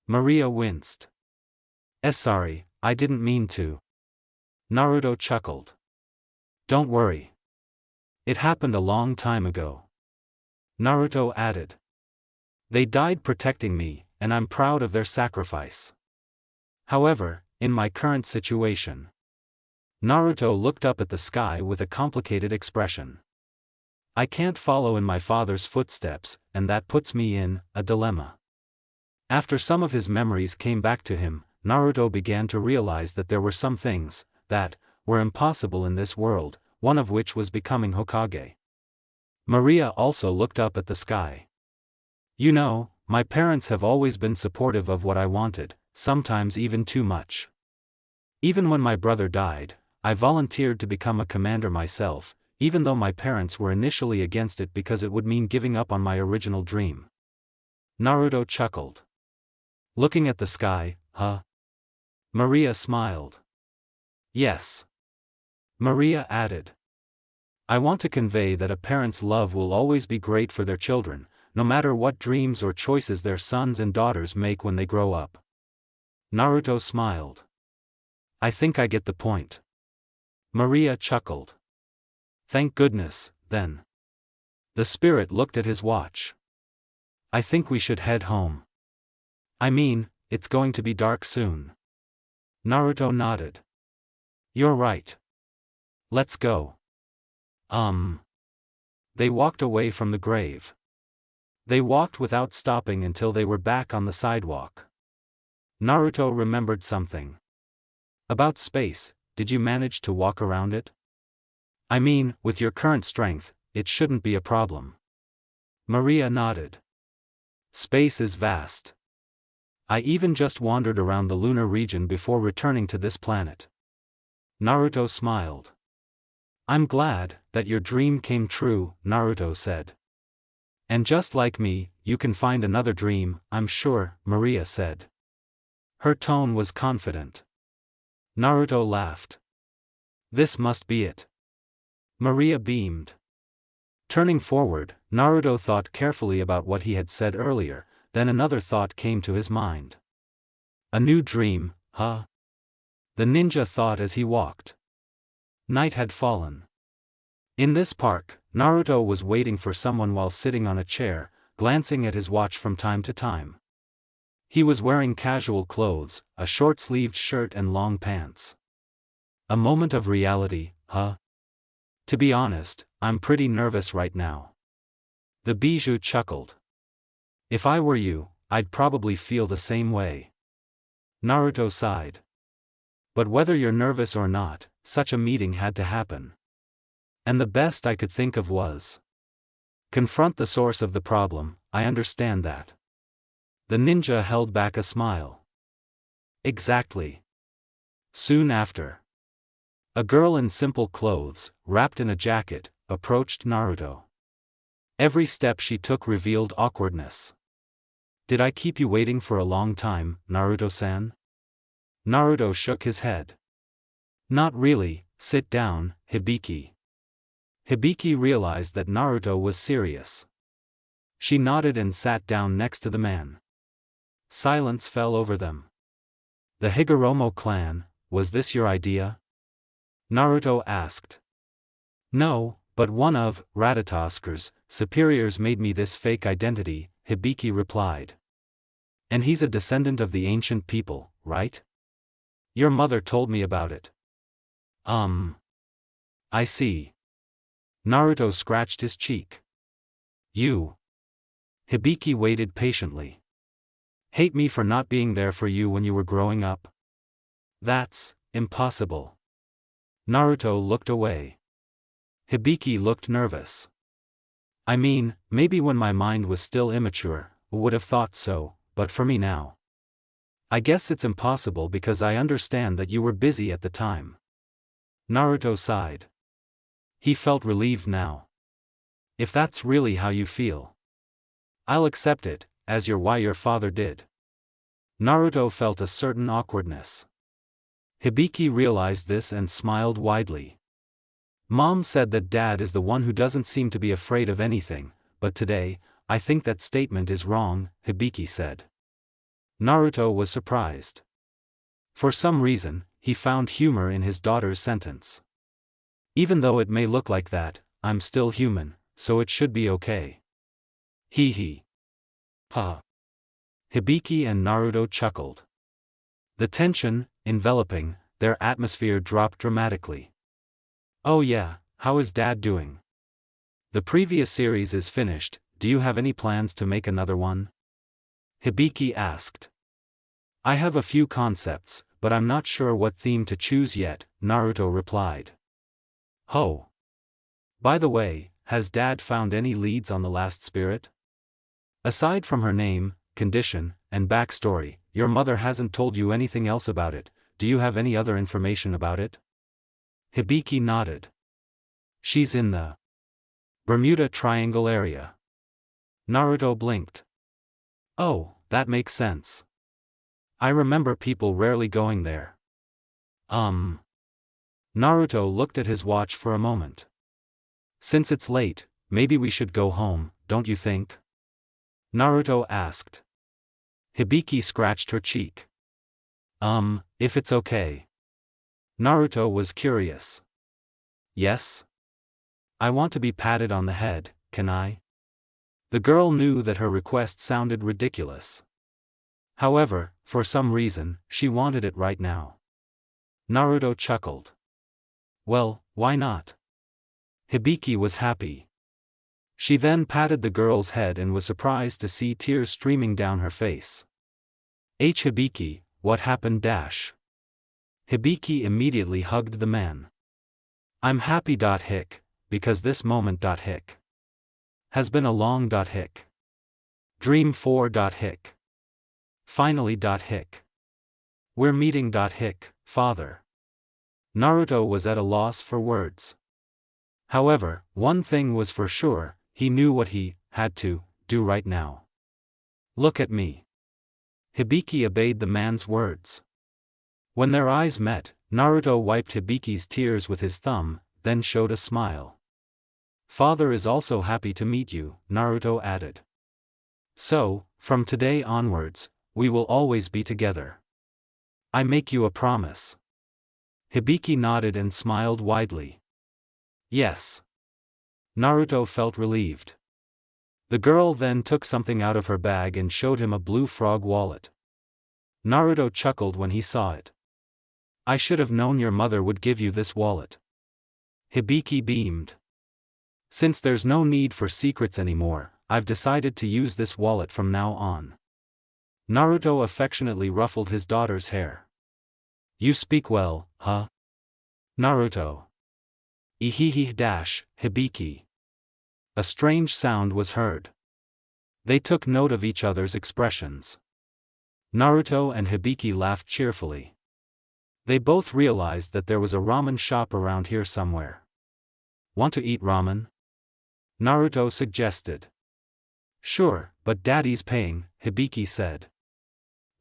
Maria winced. Sorry, I didn't mean to. Naruto chuckled. Don't worry. It happened a long time ago. Naruto added. They died protecting me, and I'm proud of their sacrifice. However, in my current situation. Naruto looked up at the sky with a complicated expression. I can't follow in my father's footsteps, and that puts me in a dilemma. After some of his memories came back to him, Naruto began to realize that there were some things that were impossible in this world, one of which was becoming Hokage. Maria also looked up at the sky. You know, my parents have always been supportive of what I wanted, sometimes even too much. Even when my brother died, I volunteered to become a commander myself, even though my parents were initially against it because it would mean giving up on my original dream. Naruto chuckled. Looking at the sky, huh? Maria smiled. Yes. Maria added. I want to convey that a parent's love will always be great for their children, no matter what dreams or choices their sons and daughters make when they grow up. Naruto smiled. I think I get the point. Maria chuckled. Thank goodness, then. The spirit looked at his watch. I think we should head home. I mean, it's going to be dark soon. Naruto nodded. You're right. Let's go. They walked away from the grave. They walked without stopping until they were back on the sidewalk. Naruto remembered something. About space, did you manage to walk around it? I mean, with your current strength, it shouldn't be a problem. Maria nodded. Space is vast. I even just wandered around the lunar region before returning to this planet. Naruto smiled. I'm glad that your dream came true, Naruto said. And just like me, you can find another dream, I'm sure, Maria said. Her tone was confident. Naruto laughed. This must be it. Maria beamed. Turning forward, Naruto thought carefully about what he had said earlier, then another thought came to his mind. A new dream, huh? The ninja thought as he walked. Night had fallen. In this park, Naruto was waiting for someone while sitting on a chair, glancing at his watch from time to time. He was wearing casual clothes, a short-sleeved shirt and long pants. A moment of reality, huh? To be honest, I'm pretty nervous right now. The bijou chuckled. If I were you, I'd probably feel the same way. Naruto sighed. But whether you're nervous or not, such a meeting had to happen. And the best I could think of was. Confront the source of the problem, I understand that. The ninja held back a smile. Exactly. Soon after. A girl in simple clothes, wrapped in a jacket, approached Naruto. Every step she took revealed awkwardness. Did I keep you waiting for a long time, Naruto-san? Naruto shook his head. Not really, sit down, Hibiki. Hibiki realized that Naruto was serious. She nodded and sat down next to the man. Silence fell over them. The Higoromo clan, was this your idea? Naruto asked. No, but one of Ratatoskir's superiors made me this fake identity, Hibiki replied. And he's a descendant of the ancient people, right? Your mother told me about it. I see. Naruto scratched his cheek. You. Hibiki waited patiently. Hate me for not being there for you when you were growing up? That's impossible. Naruto looked away. Hibiki looked nervous. I mean, maybe when my mind was still immature, I would have thought so, but for me now. I guess it's impossible because I understand that you were busy at the time. Naruto sighed. He felt relieved now. If that's really how you feel. I'll accept it, as why your father did. Naruto felt a certain awkwardness. Hibiki realized this and smiled widely. Mom said that Dad is the one who doesn't seem to be afraid of anything, but today, I think that statement is wrong, Hibiki said. Naruto was surprised. For some reason, he found humor in his daughter's sentence. Even though it may look like that, I'm still human, so it should be okay. Hee hee. Ha. Hibiki and Naruto chuckled. The tension, enveloping their atmosphere dropped dramatically. Oh yeah, how is Dad doing? The previous series is finished, do you have any plans to make another one? Hibiki asked. I have a few concepts, but I'm not sure what theme to choose yet, Naruto replied. Ho. By the way, has Dad found any leads on the last spirit? Aside from her name, condition, and backstory, your mother hasn't told you anything else about it. Do you have any other information about it? Hibiki nodded. She's in the Bermuda Triangle area. Naruto blinked. Oh, that makes sense. I remember people rarely going there. Naruto looked at his watch for a moment. Since it's late, maybe we should go home, don't you think? Naruto asked. Hibiki scratched her cheek. If it's okay. Naruto was curious. Yes? I want to be patted on the head, can I? The girl knew that her request sounded ridiculous. However, for some reason, she wanted it right now. Naruto chuckled. Well, why not? Hibiki was happy. She then patted the girl's head and was surprised to see tears streaming down her face. Hibiki, what happened? Hibiki immediately hugged the man. I'm happy. Because this moment. Has been a long. Dream for. Finally. We're meeting. Father. Naruto was at a loss for words. However, one thing was for sure, he knew what he had to do right now. Look at me. Hibiki obeyed the man's words. When their eyes met, Naruto wiped Hibiki's tears with his thumb, then showed a smile. Father is also happy to meet you, Naruto added. So, from today onwards, we will always be together. I make you a promise. Hibiki nodded and smiled widely. Yes. Naruto felt relieved. The girl then took something out of her bag and showed him a blue frog wallet. Naruto chuckled when he saw it. I should have known your mother would give you this wallet. Hibiki beamed. Since there's no need for secrets anymore, I've decided to use this wallet from now on. Naruto affectionately ruffled his daughter's hair. You speak well, huh? Naruto. Hibiki. A strange sound was heard. They took note of each other's expressions. Naruto and Hibiki laughed cheerfully. They both realized that there was a ramen shop around here somewhere. Want to eat ramen? Naruto suggested. Sure, but Daddy's paying, Hibiki said.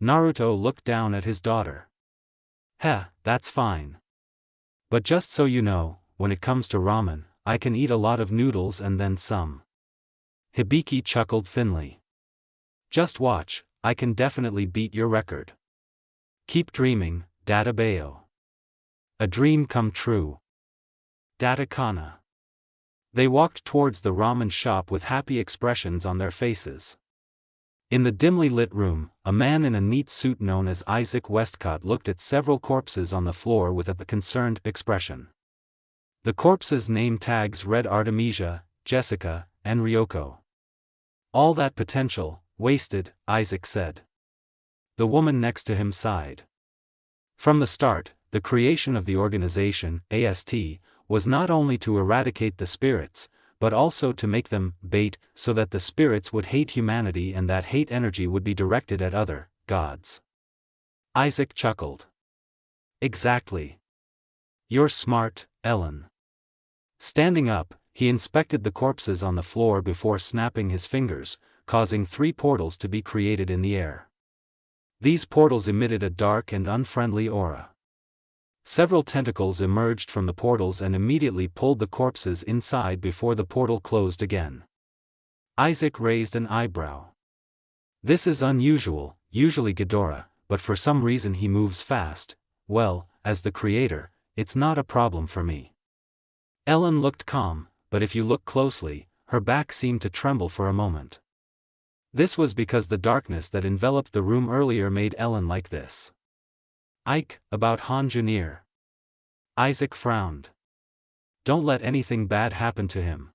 Naruto looked down at his daughter. That's fine. But just so you know, when it comes to ramen, I can eat a lot of noodles and then some. Hibiki chuckled thinly. Just watch, I can definitely beat your record. Keep dreaming, Databeo. A dream come true. Datakana. They walked towards the ramen shop with happy expressions on their faces. In the dimly lit room, a man in a neat suit known as Isaac Westcott looked at several corpses on the floor with a concerned expression. The corpses' name tags read Artemisia, Jessica, and Ryoko. All that potential, wasted, Isaac said. The woman next to him sighed. From the start, the creation of the organization, AST, was not only to eradicate the spirits, but also to make them bait, so that the spirits would hate humanity and that hate energy would be directed at other gods. Isaac chuckled. Exactly. You're smart, Ellen. Standing up, he inspected the corpses on the floor before snapping his fingers, causing 3 portals to be created in the air. These portals emitted a dark and unfriendly aura. Several tentacles emerged from the portals and immediately pulled the corpses inside before the portal closed again. Isaac raised an eyebrow. This is unusual, usually Ghidorah, but for some reason he moves fast. Well, as the creator, it's not a problem for me. Ellen looked calm, but if you look closely, her back seemed to tremble for a moment. This was because the darkness that enveloped the room earlier made Ellen like this. Ike, about Han Jr. Isaac frowned. Don't let anything bad happen to him.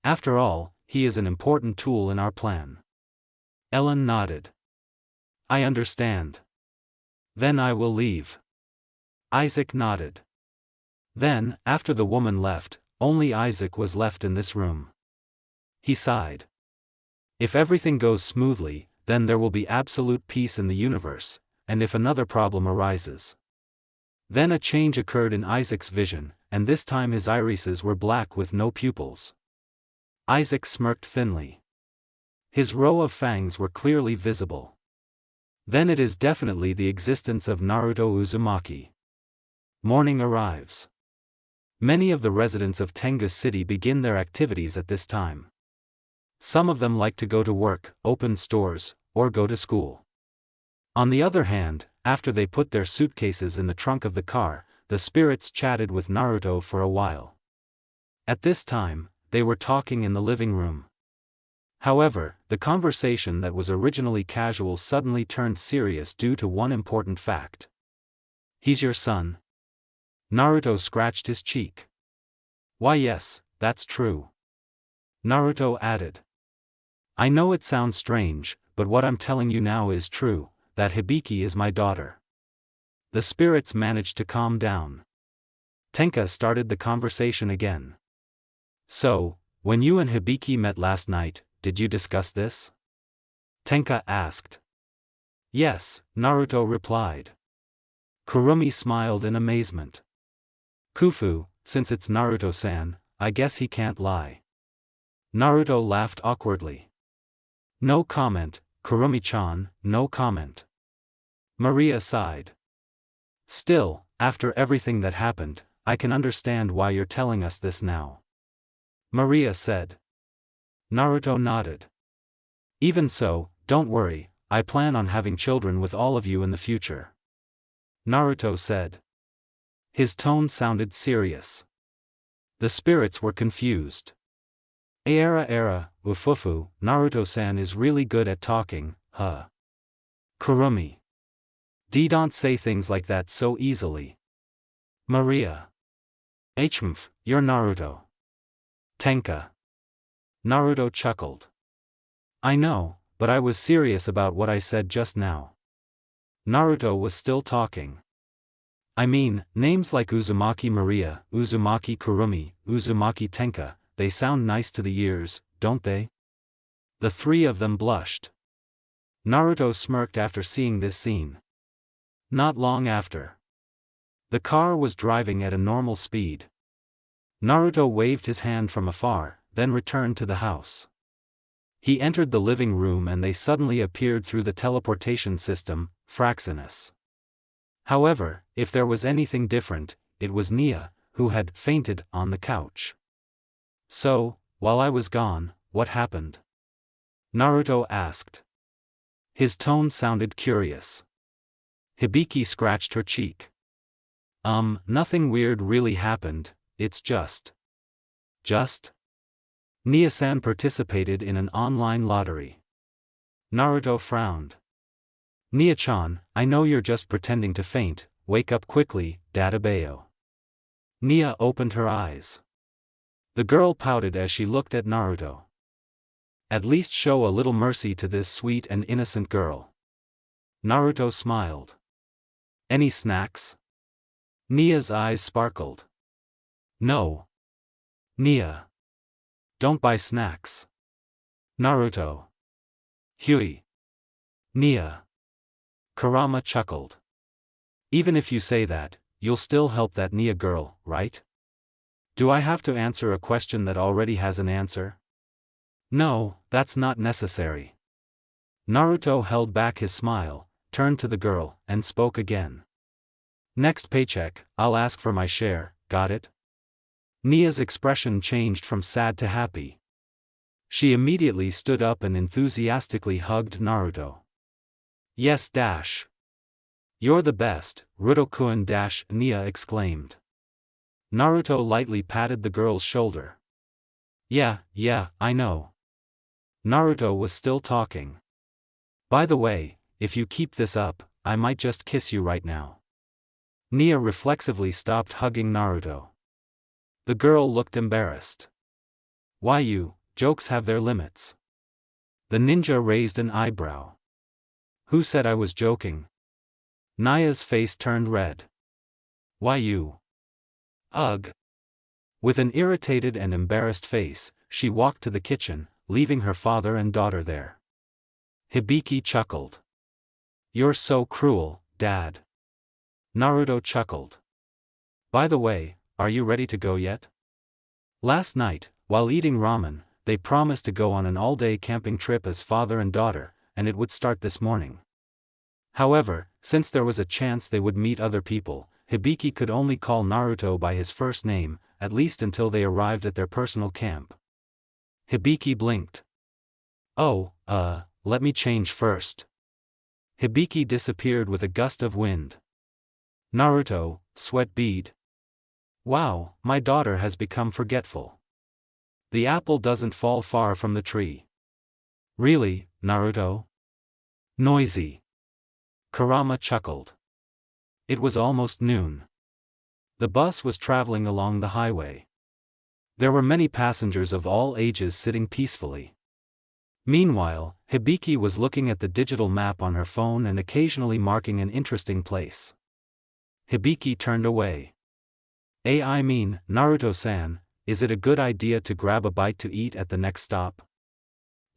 After all, he is an important tool in our plan. Ellen nodded. I understand. Then I will leave. Isaac nodded. Then, after the woman left, only Isaac was left in this room. He sighed. If everything goes smoothly, then there will be absolute peace in the universe, and if another problem arises. Then a change occurred in Isaac's vision, and this time his irises were black with no pupils. Isaac smirked thinly. His row of fangs were clearly visible. Then it is definitely the existence of Naruto Uzumaki. Morning arrives. Many of the residents of Tengu City begin their activities at this time. Some of them like to go to work, open stores, or go to school. On the other hand, after they put their suitcases in the trunk of the car, the spirits chatted with Naruto for a while. At this time, they were talking in the living room. However, the conversation that was originally casual suddenly turned serious due to one important fact. He's your son? Naruto scratched his cheek. Why yes, that's true. Naruto added. I know it sounds strange, but what I'm telling you now is true, that Hibiki is my daughter. The spirits managed to calm down. Tenka started the conversation again. So, when you and Hibiki met last night, did you discuss this? Tenka asked. Yes, Naruto replied. Kurumi smiled in amazement. Kufu, since it's Naruto-san, I guess he can't lie. Naruto laughed awkwardly. No comment, Kurumi-chan, no comment. Maria sighed. Still, after everything that happened, I can understand why you're telling us this now. Maria said. Naruto nodded. Even so, don't worry, I plan on having children with all of you in the future. Naruto said. His tone sounded serious. The spirits were confused. Ufufu, Naruto-san is really good at talking, huh? Kurumi. Don't say things like that so easily. Maria. You're Naruto. Tenka. Naruto chuckled. I know, but I was serious about what I said just now. Naruto was still talking. I mean, names like Uzumaki Maria, Uzumaki Kurumi, Uzumaki Tenka, they sound nice to the ears, don't they? The 3 of them blushed. Naruto smirked after seeing this scene. Not long after. The car was driving at a normal speed. Naruto waved his hand from afar, then returned to the house. He entered the living room and they suddenly appeared through the teleportation system, Fraxinus. However, if there was anything different, it was Nia, who had fainted on the couch. So, while I was gone, what happened? Naruto asked. His tone sounded curious. Hibiki scratched her cheek. Nothing weird really happened, it's just. Just? Nia-san participated in an online lottery. Naruto frowned. Nia-chan, I know you're just pretending to faint, wake up quickly, Databayo. Nia opened her eyes. The girl pouted as she looked at Naruto. At least show a little mercy to this sweet and innocent girl. Naruto smiled. Any snacks? Nia's eyes sparkled. No. Nia. Don't buy snacks. Naruto. Hui. Nia. Kurama chuckled. Even if you say that, you'll still help that Nia girl, right? Do I have to answer a question that already has an answer? No, that's not necessary. Naruto held back his smile, turned to the girl, and spoke again. Next paycheck, I'll ask for my share, got it? Nia's expression changed from sad to happy. She immediately stood up and enthusiastically hugged Naruto. Yes dash. You're the best, Ruto-kun dash, Nia exclaimed. Naruto lightly patted the girl's shoulder. Yeah, I know. Naruto was still talking. By the way, if you keep this up, I might just kiss you right now. Nia reflexively stopped hugging Naruto. The girl looked embarrassed. Why you, jokes have their limits. The ninja raised an eyebrow. Who said I was joking? Nia's face turned red. Why you? Ugh. With an irritated and embarrassed face, she walked to the kitchen, leaving her father and daughter there. Hibiki chuckled. You're so cruel, Dad. Naruto chuckled. By the way, are you ready to go yet? Last night, while eating ramen, they promised to go on an all-day camping trip as father and daughter, and it would start this morning. However, since there was a chance they would meet other people, Hibiki could only call Naruto by his first name, at least until they arrived at their personal camp. Hibiki blinked. Oh, let me change first. Hibiki disappeared with a gust of wind. Naruto, sweat bead. Wow, my daughter has become forgetful. The apple doesn't fall far from the tree. Really, Naruto? Noisy. Kurama chuckled. It was almost noon. The bus was traveling along the highway. There were many passengers of all ages sitting peacefully. Meanwhile, Hibiki was looking at the digital map on her phone and occasionally marking an interesting place. Hibiki turned away. I mean, Naruto-san, is it a good idea to grab a bite to eat at the next stop?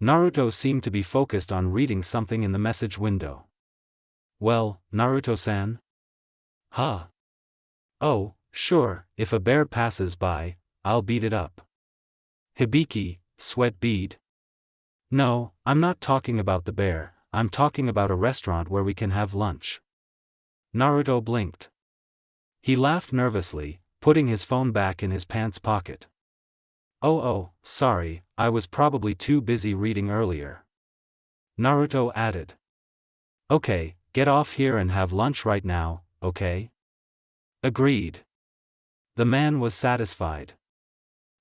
Naruto seemed to be focused on reading something in the message window. Well, Naruto-san? Huh? Oh, sure, if a bear passes by, I'll beat it up. Hibiki, sweat bead. No, I'm not talking about the bear, I'm talking about a restaurant where we can have lunch. Naruto blinked. He laughed nervously, putting his phone back in his pants pocket. Oh, sorry, I was probably too busy reading earlier. Naruto added. Okay, get off here and have lunch right now, okay? Agreed. The man was satisfied.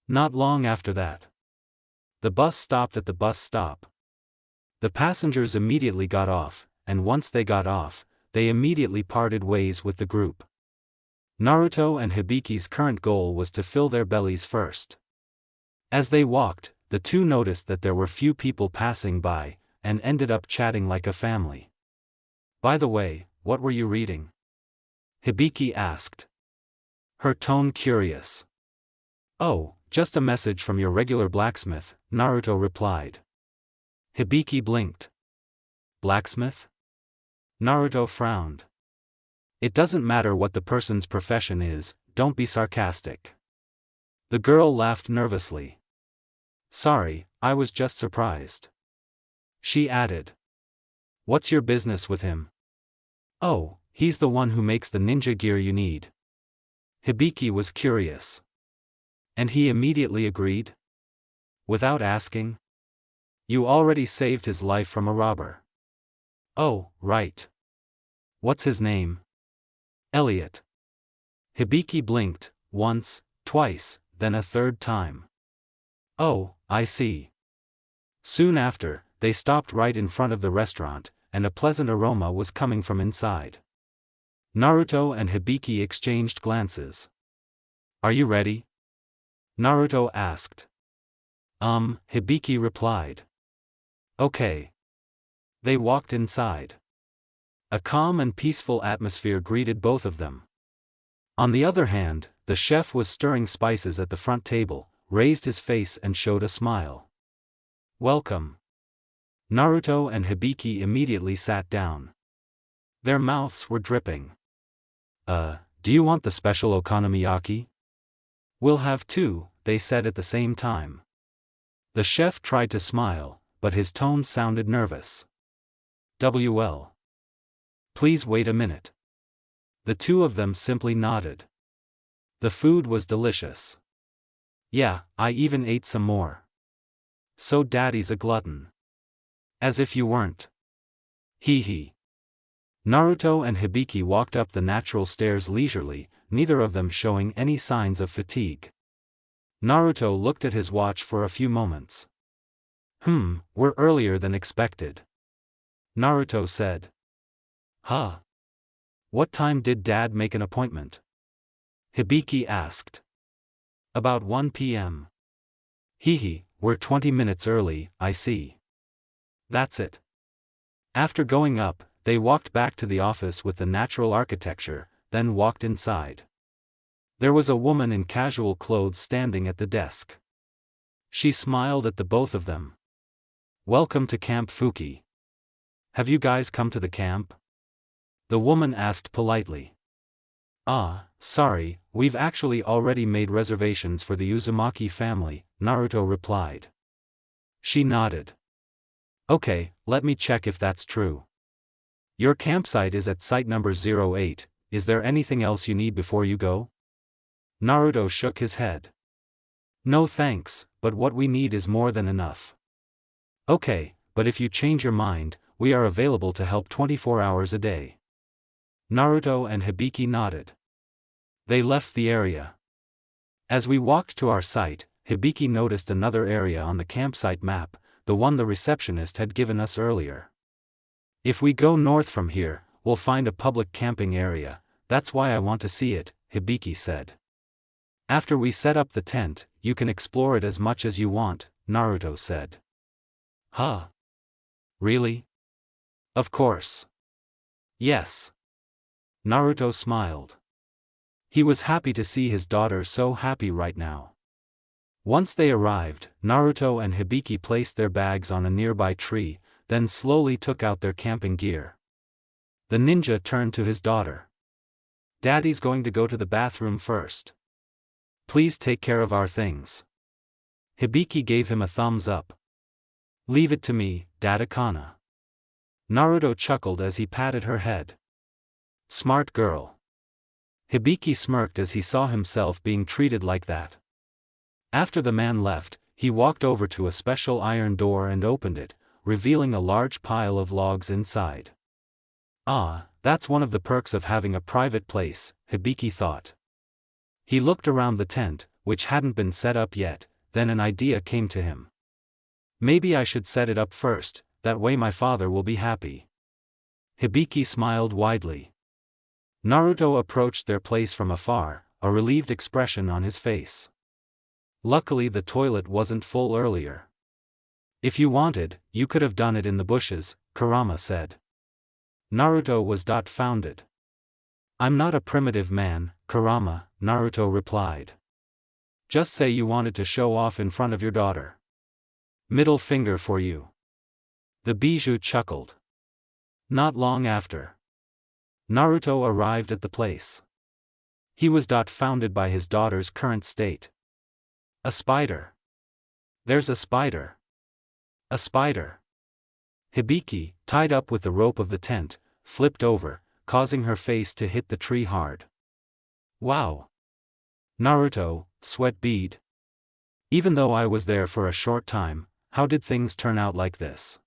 Not long after that. The bus stopped at the bus stop. The passengers immediately got off, and once they got off, they immediately parted ways with the group. Naruto and Hibiki's current goal was to fill their bellies first. As they walked, the two noticed that there were few people passing by, and ended up chatting like a family. By the way, what were you reading? Hibiki asked. Her tone curious. Oh, just a message from your regular blacksmith, Naruto replied. Hibiki blinked. Blacksmith? Naruto frowned. It doesn't matter what the person's profession is, don't be sarcastic. The girl laughed nervously. Sorry, I was just surprised. She added. What's your business with him? Oh, he's the one who makes the ninja gear you need. Hibiki was curious. And he immediately agreed? Without asking? You already saved his life from a robber. Oh, right. What's his name? Elliot. Hibiki blinked, once, twice, then a third time. Oh, I see. Soon after, they stopped right in front of the restaurant, and a pleasant aroma was coming from inside. Naruto and Hibiki exchanged glances. Are you ready? Naruto asked. Hibiki replied. Okay. They walked inside. A calm and peaceful atmosphere greeted both of them. On the other hand, the chef was stirring spices at the front table, raised his face and showed a smile. Welcome. Naruto and Hibiki immediately sat down. Their mouths were dripping. Do you want the special okonomiyaki? We'll have two, they said at the same time. The chef tried to smile, but his tone sounded nervous. "Well. Please wait a minute." The two of them simply nodded. The food was delicious. "Yeah, I even ate some more." "So daddy's a glutton." "As if you weren't." Hee hee. Naruto and Hibiki walked up the natural stairs leisurely, neither of them showing any signs of fatigue. Naruto looked at his watch for a few moments. We're earlier than expected," Naruto said. "Huh? What time did Dad make an appointment?" Hibiki asked. "About 1 p.m. Hee, we're 20 minutes early, I see." "That's it." After going up, they walked back to the office with the natural architecture, then walked inside. There was a woman in casual clothes standing at the desk. She smiled at the both of them. "Welcome to Camp Fuki. Have you guys come to the camp?" the woman asked politely. Sorry, we've actually already made reservations for the Uzumaki family," Naruto replied. She nodded. "Okay, let me check if that's true. Your campsite is at site number 08, is there anything else you need before you go?" Naruto shook his head. "No thanks, but what we need is more than enough." "Okay, but if you change your mind, we are available to help 24 hours a day." Naruto and Hibiki nodded. They left the area. As we walked to our site, Hibiki noticed another area on the campsite map, the one the receptionist had given us earlier. "If we go north from here, we'll find a public camping area, that's why I want to see it," Hibiki said. "After we set up the tent, you can explore it as much as you want," Naruto said. "Huh? Really?" "Of course." "Yes." Naruto smiled. He was happy to see his daughter so happy right now. Once they arrived, Naruto and Hibiki placed their bags on a nearby tree, then slowly took out their camping gear. The ninja turned to his daughter. "Daddy's going to go to the bathroom first. Please take care of our things." Hibiki gave him a thumbs up. "Leave it to me, Dada-kana." Naruto chuckled as he patted her head. "Smart girl." Hibiki smirked as he saw himself being treated like that. After the man left, he walked over to a special iron door and opened it, revealing a large pile of logs inside. That's one of the perks of having a private place, Hibiki thought. He looked around the tent, which hadn't been set up yet, then an idea came to him. "Maybe I should set it up first, that way my father will be happy." Hibiki smiled widely. Naruto approached their place from afar, a relieved expression on his face. Luckily the toilet wasn't full earlier. "If you wanted, you could have done it in the bushes," Kurama said. Naruto was dumbfounded. "I'm not a primitive man, Kurama," Naruto replied. "Just say you wanted to show off in front of your daughter. Middle finger for you." The bijou chuckled. Not long after, Naruto arrived at the place. He was dumbfounded by his daughter's current state. "A spider. There's a spider. A spider." Hibiki, tied up with the rope of the tent, flipped over, causing her face to hit the tree hard. "Wow. Naruto, sweat bead. Even though I was there for a short time, how did things turn out like this?"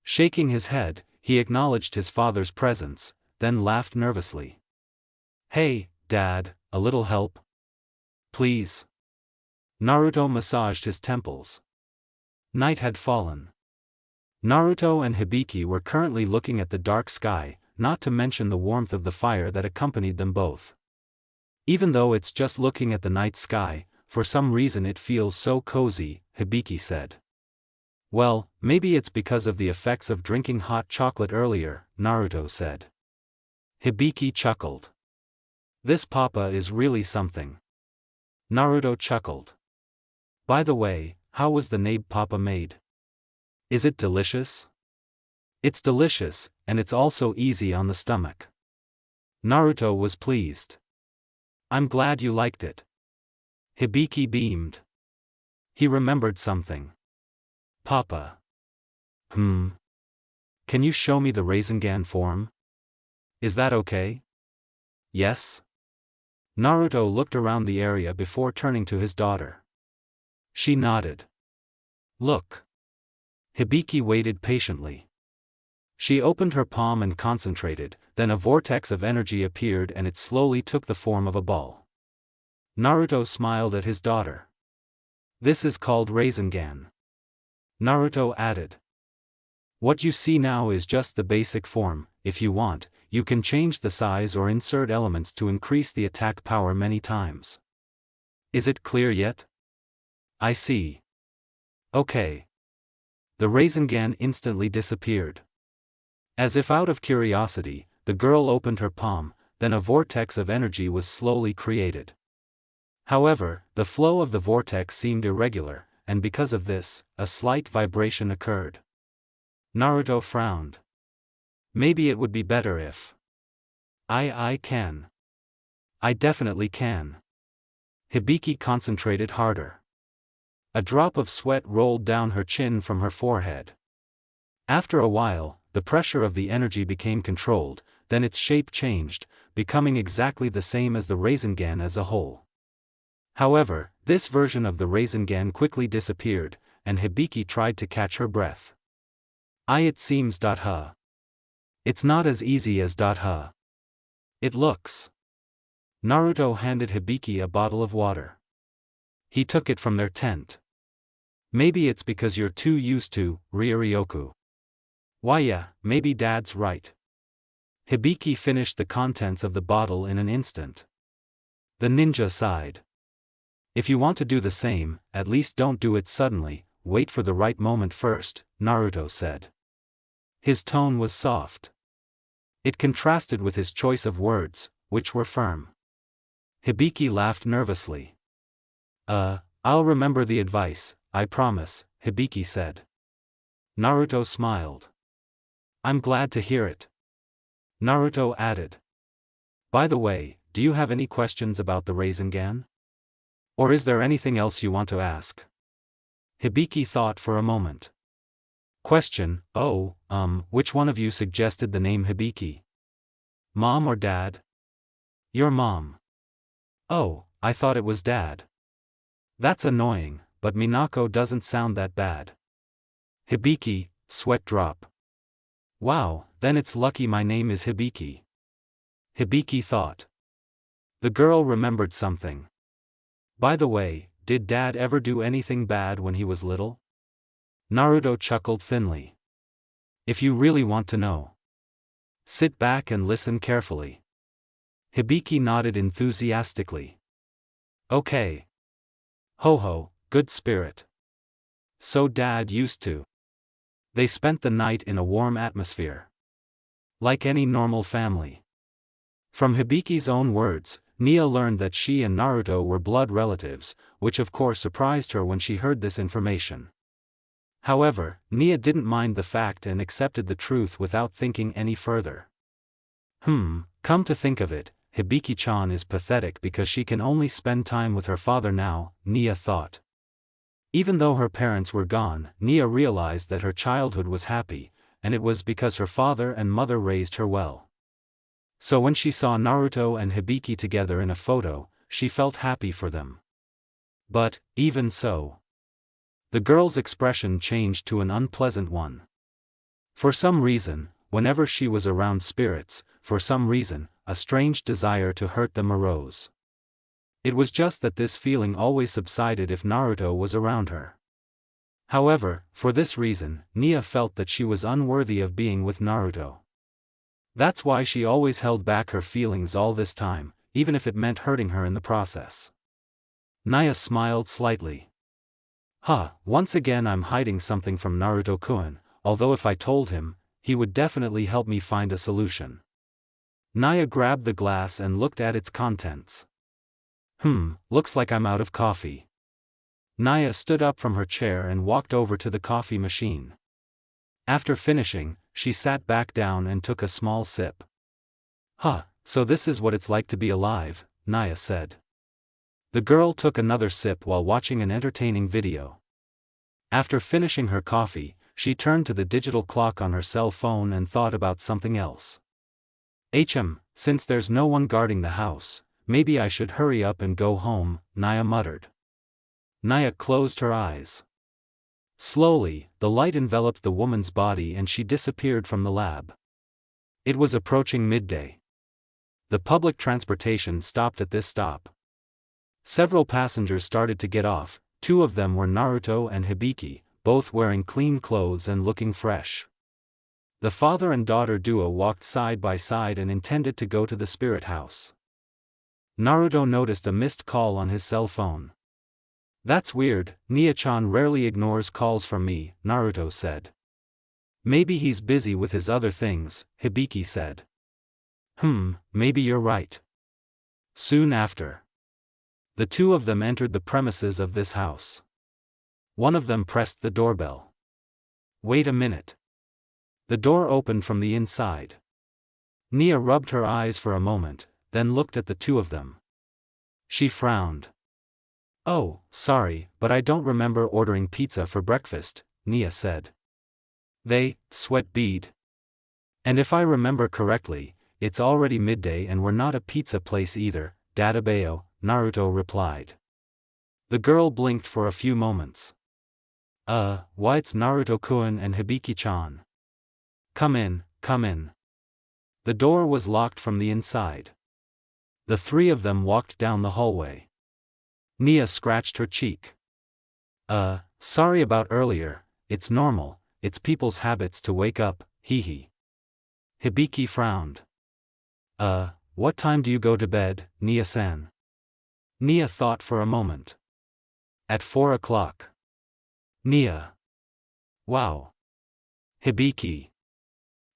Shaking his head, he acknowledged his father's presence, then laughed nervously. "Hey, Dad, a little help? Please." Naruto massaged his temples. Night had fallen. Naruto and Hibiki were currently looking at the dark sky, not to mention the warmth of the fire that accompanied them both. "Even though it's just looking at the night sky, for some reason it feels so cozy," Hibiki said. "Well, maybe it's because of the effects of drinking hot chocolate earlier," Naruto said. Hibiki chuckled. "This papa is really something." Naruto chuckled. "By the way, how was the nabe papa made? Is it delicious?" "It's delicious, and it's also easy on the stomach." Naruto was pleased. "I'm glad you liked it." Hibiki beamed. He remembered something. Papa. Can you show me the Rasengan form? Is that okay? Yes? Naruto looked around the area before turning to his daughter. She nodded. Look. Hibiki waited patiently. She opened her palm and concentrated, then a vortex of energy appeared and it slowly took the form of a ball. Naruto smiled at his daughter. This is called Rasengan. Naruto added. What you see now is just the basic form. If you want, you can change the size or insert elements to increase the attack power many times. Is it clear yet? I see. Okay. The Rasengan instantly disappeared. As if out of curiosity, the girl opened her palm, then a vortex of energy was slowly created. However, the flow of the vortex seemed irregular, and because of this, a slight vibration occurred. Naruto frowned. Maybe it would be better if I can. I definitely can. Hibiki concentrated harder. A drop of sweat rolled down her chin from her forehead. After a while, the pressure of the energy became controlled, then its shape changed, becoming exactly the same as the Rasengan as a whole. However, this version of the Rasengan quickly disappeared, and Hibiki tried to catch her breath. It seems. It's not as easy as. It looks. Naruto handed Hibiki a bottle of water. He took it from their tent. Maybe it's because you're too used to Ryoryoku. Why yeah, maybe Dad's right. Hibiki finished the contents of the bottle in an instant. The ninja sighed. If you want to do the same, at least don't do it suddenly, wait for the right moment first, Naruto said. His tone was soft. It contrasted with his choice of words, which were firm. Hibiki laughed nervously. I'll remember the advice, I promise, Hibiki said. Naruto smiled. I'm glad to hear it. Naruto added. By the way, do you have any questions about the Rasengan? Or is there anything else you want to ask? Hibiki thought for a moment. Question, which one of you suggested the name Hibiki? Mom or Dad? Your mom. Oh, I thought it was Dad. That's annoying, but Minako doesn't sound that bad. Hibiki, sweat drop. Wow, then it's lucky my name is Hibiki. Hibiki thought. The girl remembered something. By the way, did Dad ever do anything bad when he was little? Naruto chuckled thinly. If you really want to know. Sit back and listen carefully. Hibiki nodded enthusiastically. Okay. Ho, good spirit. So Dad used to. They spent the night in a warm atmosphere. Like any normal family. From Hibiki's own words, Nia learned that she and Naruto were blood relatives, which of course surprised her when she heard this information. However, Nia didn't mind the fact and accepted the truth without thinking any further. Come to think of it, Hibiki-chan is pathetic because she can only spend time with her father now, Nia thought. Even though her parents were gone, Nia realized that her childhood was happy, and it was because her father and mother raised her well. So when she saw Naruto and Hibiki together in a photo, she felt happy for them. But, even so, the girl's expression changed to an unpleasant one. For some reason, whenever she was around spirits, a strange desire to hurt them arose. It was just that this feeling always subsided if Naruto was around her. However, for this reason, Nia felt that she was unworthy of being with Naruto. That's why she always held back her feelings all this time, even if it meant hurting her in the process. Nia smiled slightly. Once again I'm hiding something from Naruto-kun, although if I told him, he would definitely help me find a solution. Nia grabbed the glass and looked at its contents. Looks like I'm out of coffee. Nia stood up from her chair and walked over to the coffee machine. After finishing, she sat back down and took a small sip. So this is what it's like to be alive, Nia said. The girl took another sip while watching an entertaining video. After finishing her coffee, she turned to the digital clock on her cell phone and thought about something else. Since there's no one guarding the house, maybe I should hurry up and go home, Nia muttered. Nia closed her eyes. Slowly, the light enveloped the woman's body and she disappeared from the lab. It was approaching midday. The public transportation stopped at this stop. Several passengers started to get off. Two of them were Naruto and Hibiki, both wearing clean clothes and looking fresh. The father and daughter duo walked side by side and intended to go to the spirit house. Naruto noticed a missed call on his cell phone. That's weird, Nia-chan rarely ignores calls from me, Naruto said. Maybe he's busy with his other things, Hibiki said. Maybe you're right. Soon after, the two of them entered the premises of this house. One of them pressed the doorbell. Wait a minute. The door opened from the inside. Nia rubbed her eyes for a moment, then looked at the two of them. She frowned. Oh, sorry, but I don't remember ordering pizza for breakfast, Nia said. They, sweat bead. And if I remember correctly, it's already midday and we're not a pizza place either, Databeo, Naruto replied. The girl blinked for a few moments. Why it's Naruto-kun and Hibiki-chan. Come in, come in. The door was locked from the inside. The three of them walked down the hallway. Nia scratched her cheek. Sorry about earlier, it's normal, it's people's habits to wake up, hee. Hibiki frowned. What time do you go to bed, Nia-san? Nia thought for a moment. At 4 o'clock. Nia. Wow. Hibiki.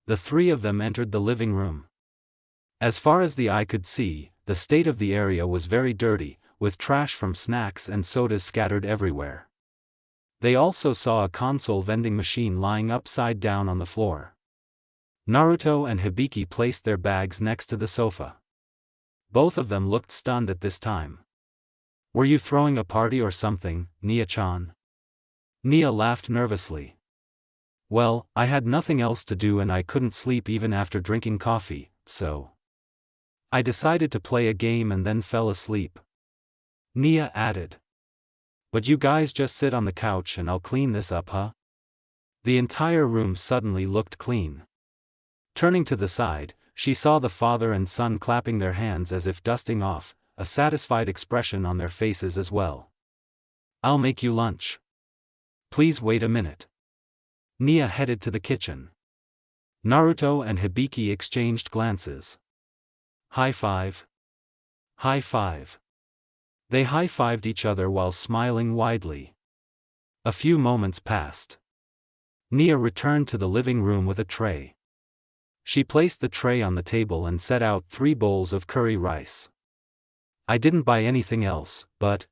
The three of them entered the living room. As far as the eye could see, the state of the area was very dirty, with trash from snacks and sodas scattered everywhere. They also saw a console vending machine lying upside down on the floor. Naruto and Hibiki placed their bags next to the sofa. Both of them looked stunned at this time. Were you throwing a party or something, Nia-chan? Nia laughed nervously. Well, I had nothing else to do and I couldn't sleep even after drinking coffee, so I decided to play a game and then fell asleep. Nia added. But you guys just sit on the couch and I'll clean this up, huh? The entire room suddenly looked clean. Turning to the side, she saw the father and son clapping their hands as if dusting off, a satisfied expression on their faces as well. I'll make you lunch. Please wait a minute. Nia headed to the kitchen. Naruto and Hibiki exchanged glances. High five. High five. They high-fived each other while smiling widely. A few moments passed. Nia returned to the living room with a tray. She placed the tray on the table and set out 3 bowls of curry rice. I didn't buy anything else, but,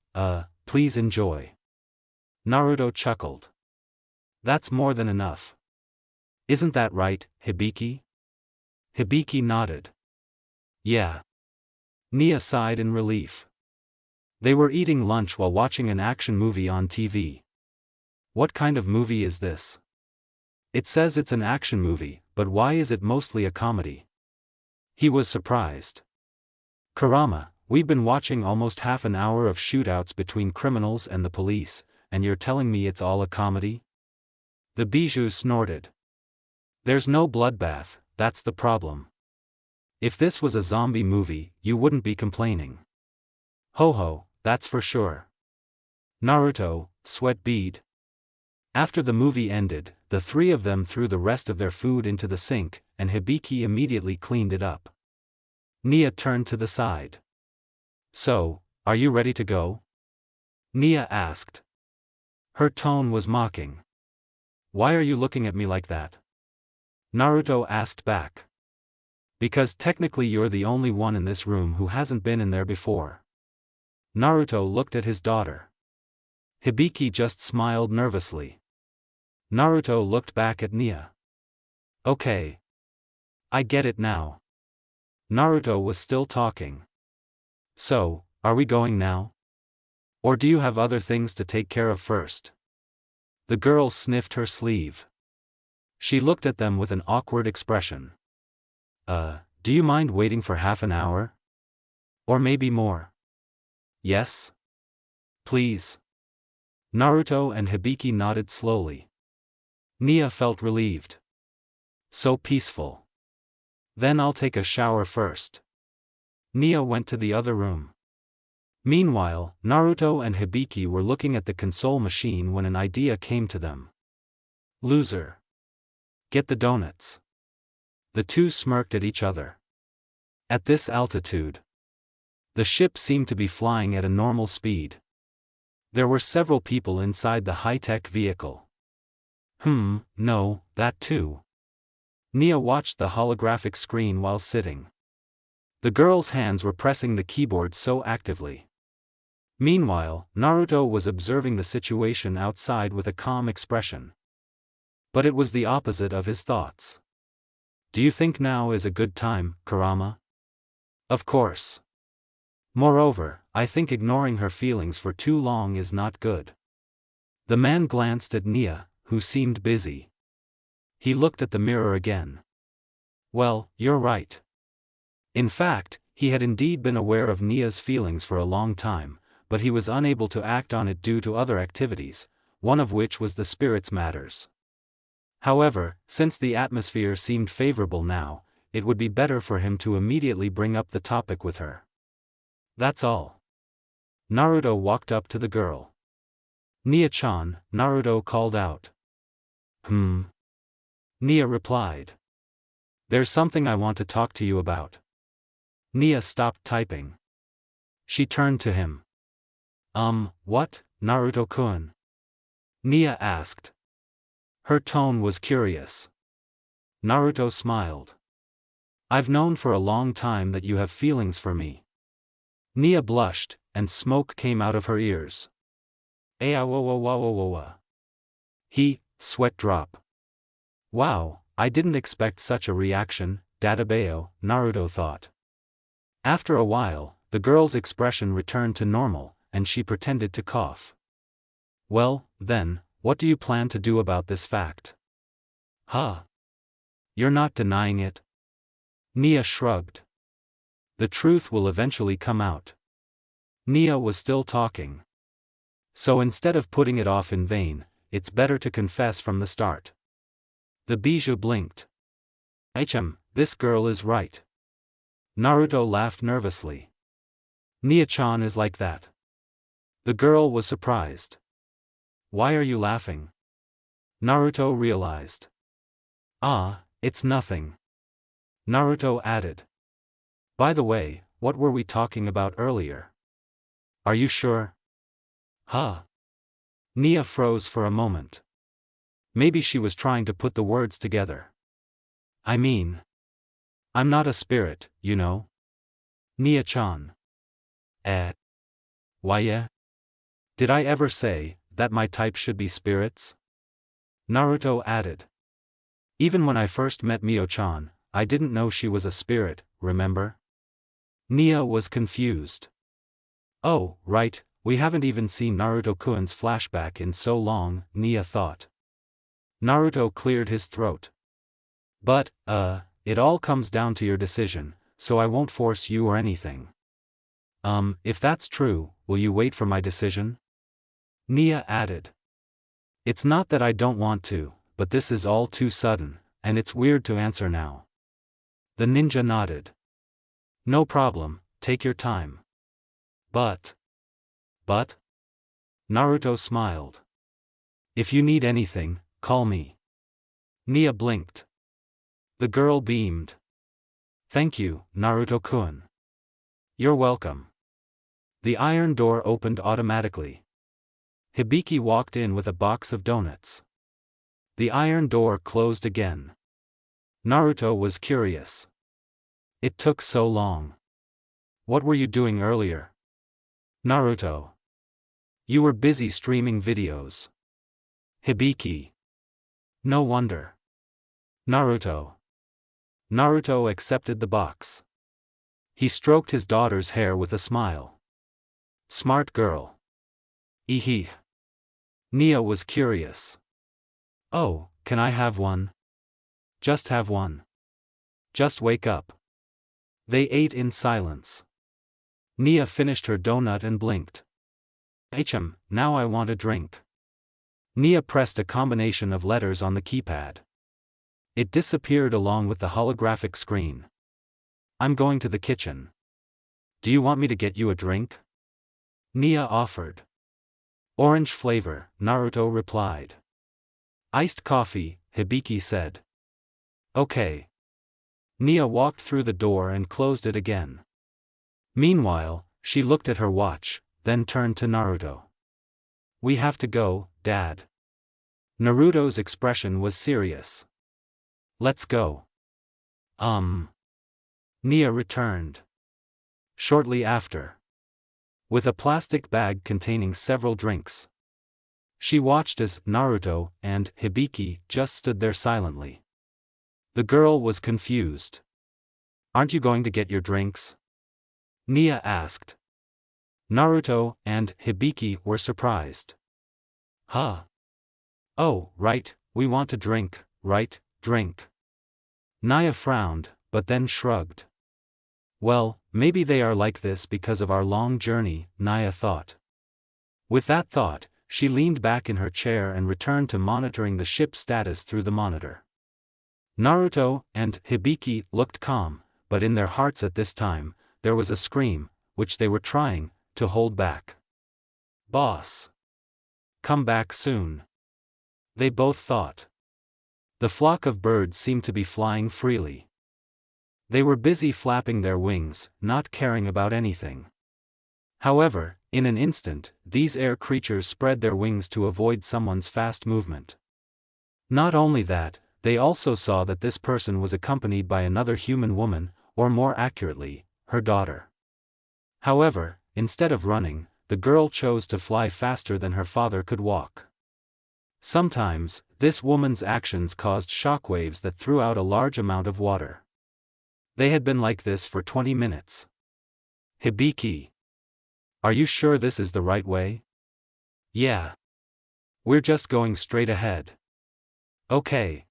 please enjoy. Naruto chuckled. That's more than enough. Isn't that right, Hibiki? Hibiki nodded. Yeah. Nia sighed in relief. They were eating lunch while watching an action movie on TV. What kind of movie is this? It says it's an action movie, but why is it mostly a comedy? He was surprised. Kurama, we've been watching almost half an hour of shootouts between criminals and the police, and you're telling me it's all a comedy? The bijou snorted. There's no bloodbath, that's the problem. If this was a zombie movie, you wouldn't be complaining. Ho, that's for sure. Naruto, sweat bead. After the movie ended, the 3 of them threw the rest of their food into the sink, and Hibiki immediately cleaned it up. Nia turned to the side. So, are you ready to go? Nia asked. Her tone was mocking. Why are you looking at me like that? Naruto asked back. Because technically you're the only one in this room who hasn't been in there before. Naruto looked at his daughter. Hibiki just smiled nervously. Naruto looked back at Nia. Okay. I get it now. Naruto was still talking. So, are we going now? Or do you have other things to take care of first? The girl sniffed her sleeve. She looked at them with an awkward expression. Do you mind waiting for half an hour? Or maybe more? Yes? Please. Naruto and Hibiki nodded slowly. Nia felt relieved. So peaceful. Then I'll take a shower first. Nia went to the other room. Meanwhile, Naruto and Hibiki were looking at the console machine when an idea came to them. Loser. Get the donuts. The two smirked at each other. At this altitude, the ship seemed to be flying at a normal speed. There were several people inside the high-tech vehicle. No, that too. Nia watched the holographic screen while sitting. The girl's hands were pressing the keyboard so actively. Meanwhile, Naruto was observing the situation outside with a calm expression. But it was the opposite of his thoughts. Do you think now is a good time, Kurama? Of course. Moreover, I think ignoring her feelings for too long is not good. The man glanced at Nia, who seemed busy. He looked at the mirror again. Well, you're right. In fact, he had indeed been aware of Nia's feelings for a long time, but he was unable to act on it due to other activities, one of which was the spirit's matters. However, since the atmosphere seemed favorable now, it would be better for him to immediately bring up the topic with her. That's all. Naruto walked up to the girl. Nia-chan, Naruto called out. Nia replied. There's something I want to talk to you about. Nia stopped typing. She turned to him. What, Naruto-kun? Nia asked. Her tone was curious. Naruto smiled. I've known for a long time that you have feelings for me. Nia blushed, and smoke came out of her ears. Sweat drop. Wow, I didn't expect such a reaction, Databeo, Naruto thought. After a while, the girl's expression returned to normal, and she pretended to cough. Well, then, what do you plan to do about this fact? You're not denying it? Nia shrugged. The truth will eventually come out. Nia was still talking. So instead of putting it off in vain, it's better to confess from the start. The bijou blinked. This girl is right. Naruto laughed nervously. Nia-chan is like that. The girl was surprised. Why are you laughing? Naruto realized. It's nothing. Naruto added. By the way, what were we talking about earlier? Are you sure? Nia froze for a moment. Maybe she was trying to put the words together. I mean, I'm not a spirit, you know? Nia-chan. Why yeah? Did I ever say that my type should be spirits? Naruto added. Even when I first met Mio-chan, I didn't know she was a spirit, remember? Nia was confused. Oh, right, we haven't even seen Naruto-kun's flashback in so long, Nia thought. Naruto cleared his throat. But, it all comes down to your decision, so I won't force you or anything. If that's true, will you wait for my decision? Nia added. It's not that I don't want to, but this is all too sudden, and it's weird to answer now. The ninja nodded. No problem, take your time. But? Naruto smiled. If you need anything, call me. Nia blinked. The girl beamed. Thank you, Naruto-kun. You're welcome. The iron door opened automatically. Hibiki walked in with a box of donuts. The iron door closed again. Naruto was curious. It took so long. What were you doing earlier? Naruto. You were busy streaming videos. Hibiki. No wonder. Naruto. Naruto accepted the box. He stroked his daughter's hair with a smile. Smart girl. Ehe. Nia was curious. Oh, can I have one? Just have one. Just wake up. They ate in silence. Nia finished her donut and blinked. Now I want a drink. Nia pressed a combination of letters on the keypad. It disappeared along with the holographic screen. I'm going to the kitchen. Do you want me to get you a drink? Nia offered. Orange flavor, Naruto replied. Iced coffee, Hibiki said. Okay. Nia walked through the door and closed it again. Meanwhile, she looked at her watch, then turned to Naruto. We have to go, Dad. Naruto's expression was serious. Let's go. Nia returned. Shortly after. With a plastic bag containing several drinks. She watched as Naruto and Hibiki just stood there silently. The girl was confused. Aren't you going to get your drinks? Nia asked. Naruto and Hibiki were surprised. Huh? Oh, right, we want to drink, right, drink. Nia frowned, but then shrugged. Well, maybe they are like this because of our long journey, Nia thought. With that thought, she leaned back in her chair and returned to monitoring the ship's status through the monitor. Naruto and Hibiki looked calm, but in their hearts at this time, there was a scream, which they were trying to hold back. Boss! Come back soon. They both thought. The flock of birds seemed to be flying freely. They were busy flapping their wings, not caring about anything. However, in an instant, these air creatures spread their wings to avoid someone's fast movement. Not only that, they also saw that this person was accompanied by another human woman, or more accurately, her daughter. However, instead of running, the girl chose to fly faster than her father could walk. Sometimes, this woman's actions caused shockwaves that threw out a large amount of water. They had been like this for 20 minutes. Hibiki. Are you sure this is the right way? Yeah. We're just going straight ahead. Okay.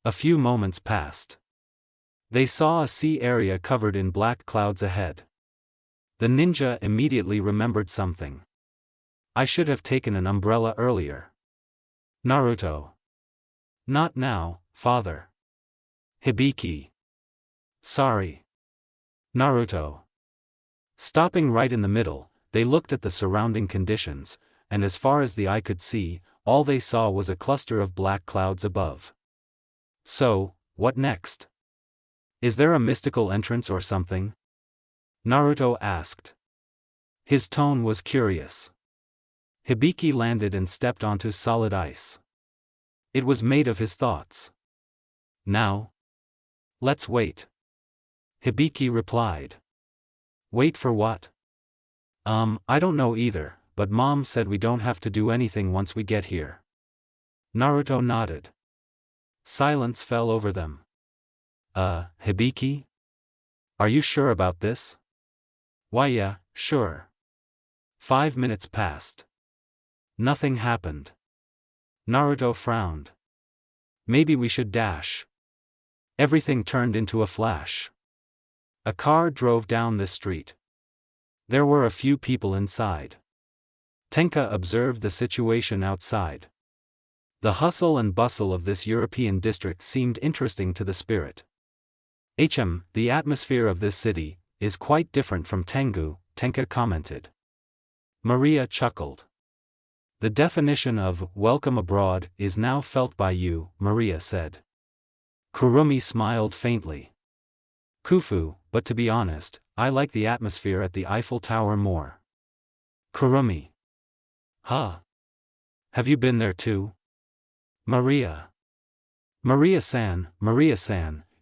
A few moments passed. They saw a sea area covered in black clouds ahead. The ninja immediately remembered something. I should have taken an umbrella earlier. Naruto. Not now, father. Hibiki. Sorry. Naruto. Stopping right in the middle, they looked at the surrounding conditions, and as far as the eye could see, all they saw was a cluster of black clouds above. So, what next? Is there a mystical entrance or something? Naruto asked. His tone was curious. Hibiki landed and stepped onto solid ice. It was made of his thoughts. Now? Let's wait. Hibiki replied. Wait for what? I don't know either, but Mom said we don't have to do anything once we get here. Naruto nodded. Silence fell over them. Hibiki? Are you sure about this? Why yeah, sure. 5 minutes passed. Nothing happened. Naruto frowned. Maybe we should dash. Everything turned into a flash. A car drove down the street. There were a few people inside. Tenka observed the situation outside. The hustle and bustle of this European district seemed interesting to the spirit. The atmosphere of this city is quite different from Tengu, Tenka commented. Maria chuckled. The definition of welcome abroad is now felt by you, Maria said. Kurumi smiled faintly. Kufu, but to be honest, I like the atmosphere at the Eiffel Tower more. Kurumi. Huh? Have you been there too? Maria. Maria-san,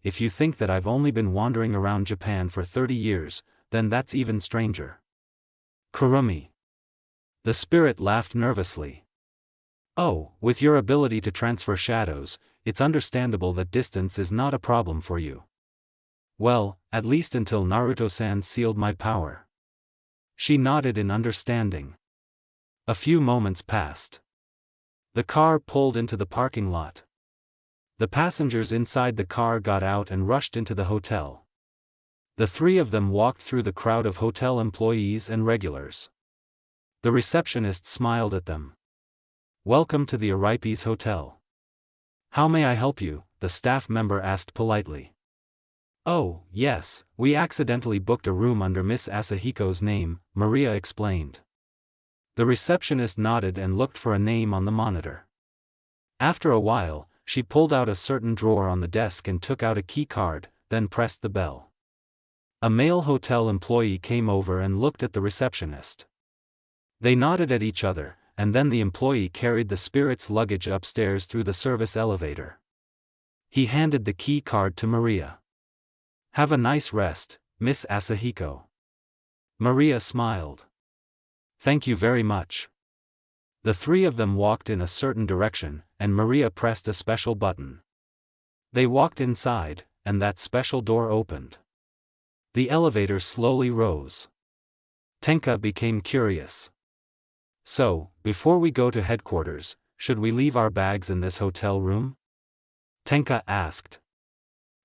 if you think that I've only been wandering around Japan for 30 years, then that's even stranger. Kurumi. The spirit laughed nervously. Oh, with your ability to transfer shadows, it's understandable that distance is not a problem for you. Well, at least until Naruto-san sealed my power. She nodded in understanding. A few moments passed. The car pulled into the parking lot. The passengers inside the car got out and rushed into the hotel. The three of them walked through the crowd of hotel employees and regulars. The receptionist smiled at them. "Welcome to the Aripes Hotel. How may I help you?" the staff member asked politely. "Oh, yes, we accidentally booked a room under Miss Asahiko's name," Maria explained. The receptionist nodded and looked for a name on the monitor. After a while, she pulled out a certain drawer on the desk and took out a key card, then pressed the bell. A male hotel employee came over and looked at the receptionist. They nodded at each other, and then the employee carried the spirit's luggage upstairs through the service elevator. He handed the key card to Maria. "Have a nice rest, Miss Asahiko." Maria smiled. "Thank you very much." The three of them walked in a certain direction, and Maria pressed a special button. They walked inside, and that special door opened. The elevator slowly rose. Tenka became curious. "So, before we go to headquarters, should we leave our bags in this hotel room?" Tenka asked.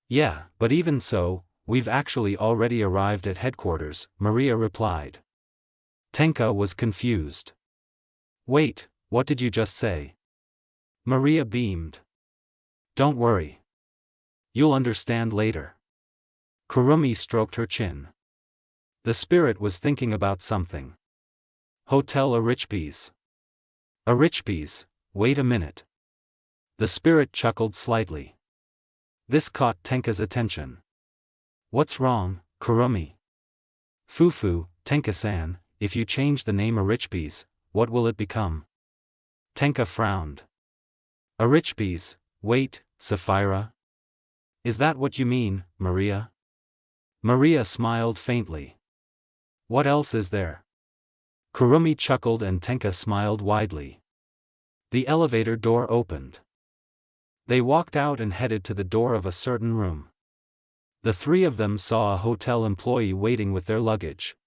"Yeah, but even so, we've actually already arrived at headquarters," Maria replied. Tenka was confused. "Wait, what did you just say?" Maria beamed. "Don't worry. You'll understand later." Kurumi stroked her chin. The spirit was thinking about something. "Hotel Aripes. Aripes, wait a minute." The spirit chuckled slightly. This caught Tenka's attention. "What's wrong, Kurumi?" "Fufu, Tenka-san, if you change the name Aripes, what will it become?" Tenka frowned. "Aripes, wait, Sapphira? Is that what you mean, Maria?" Maria smiled faintly. "What else is there?" Kurumi chuckled and Tenka smiled widely. The elevator door opened. They walked out and headed to the door of a certain room. The three of them saw a hotel employee waiting with their luggage.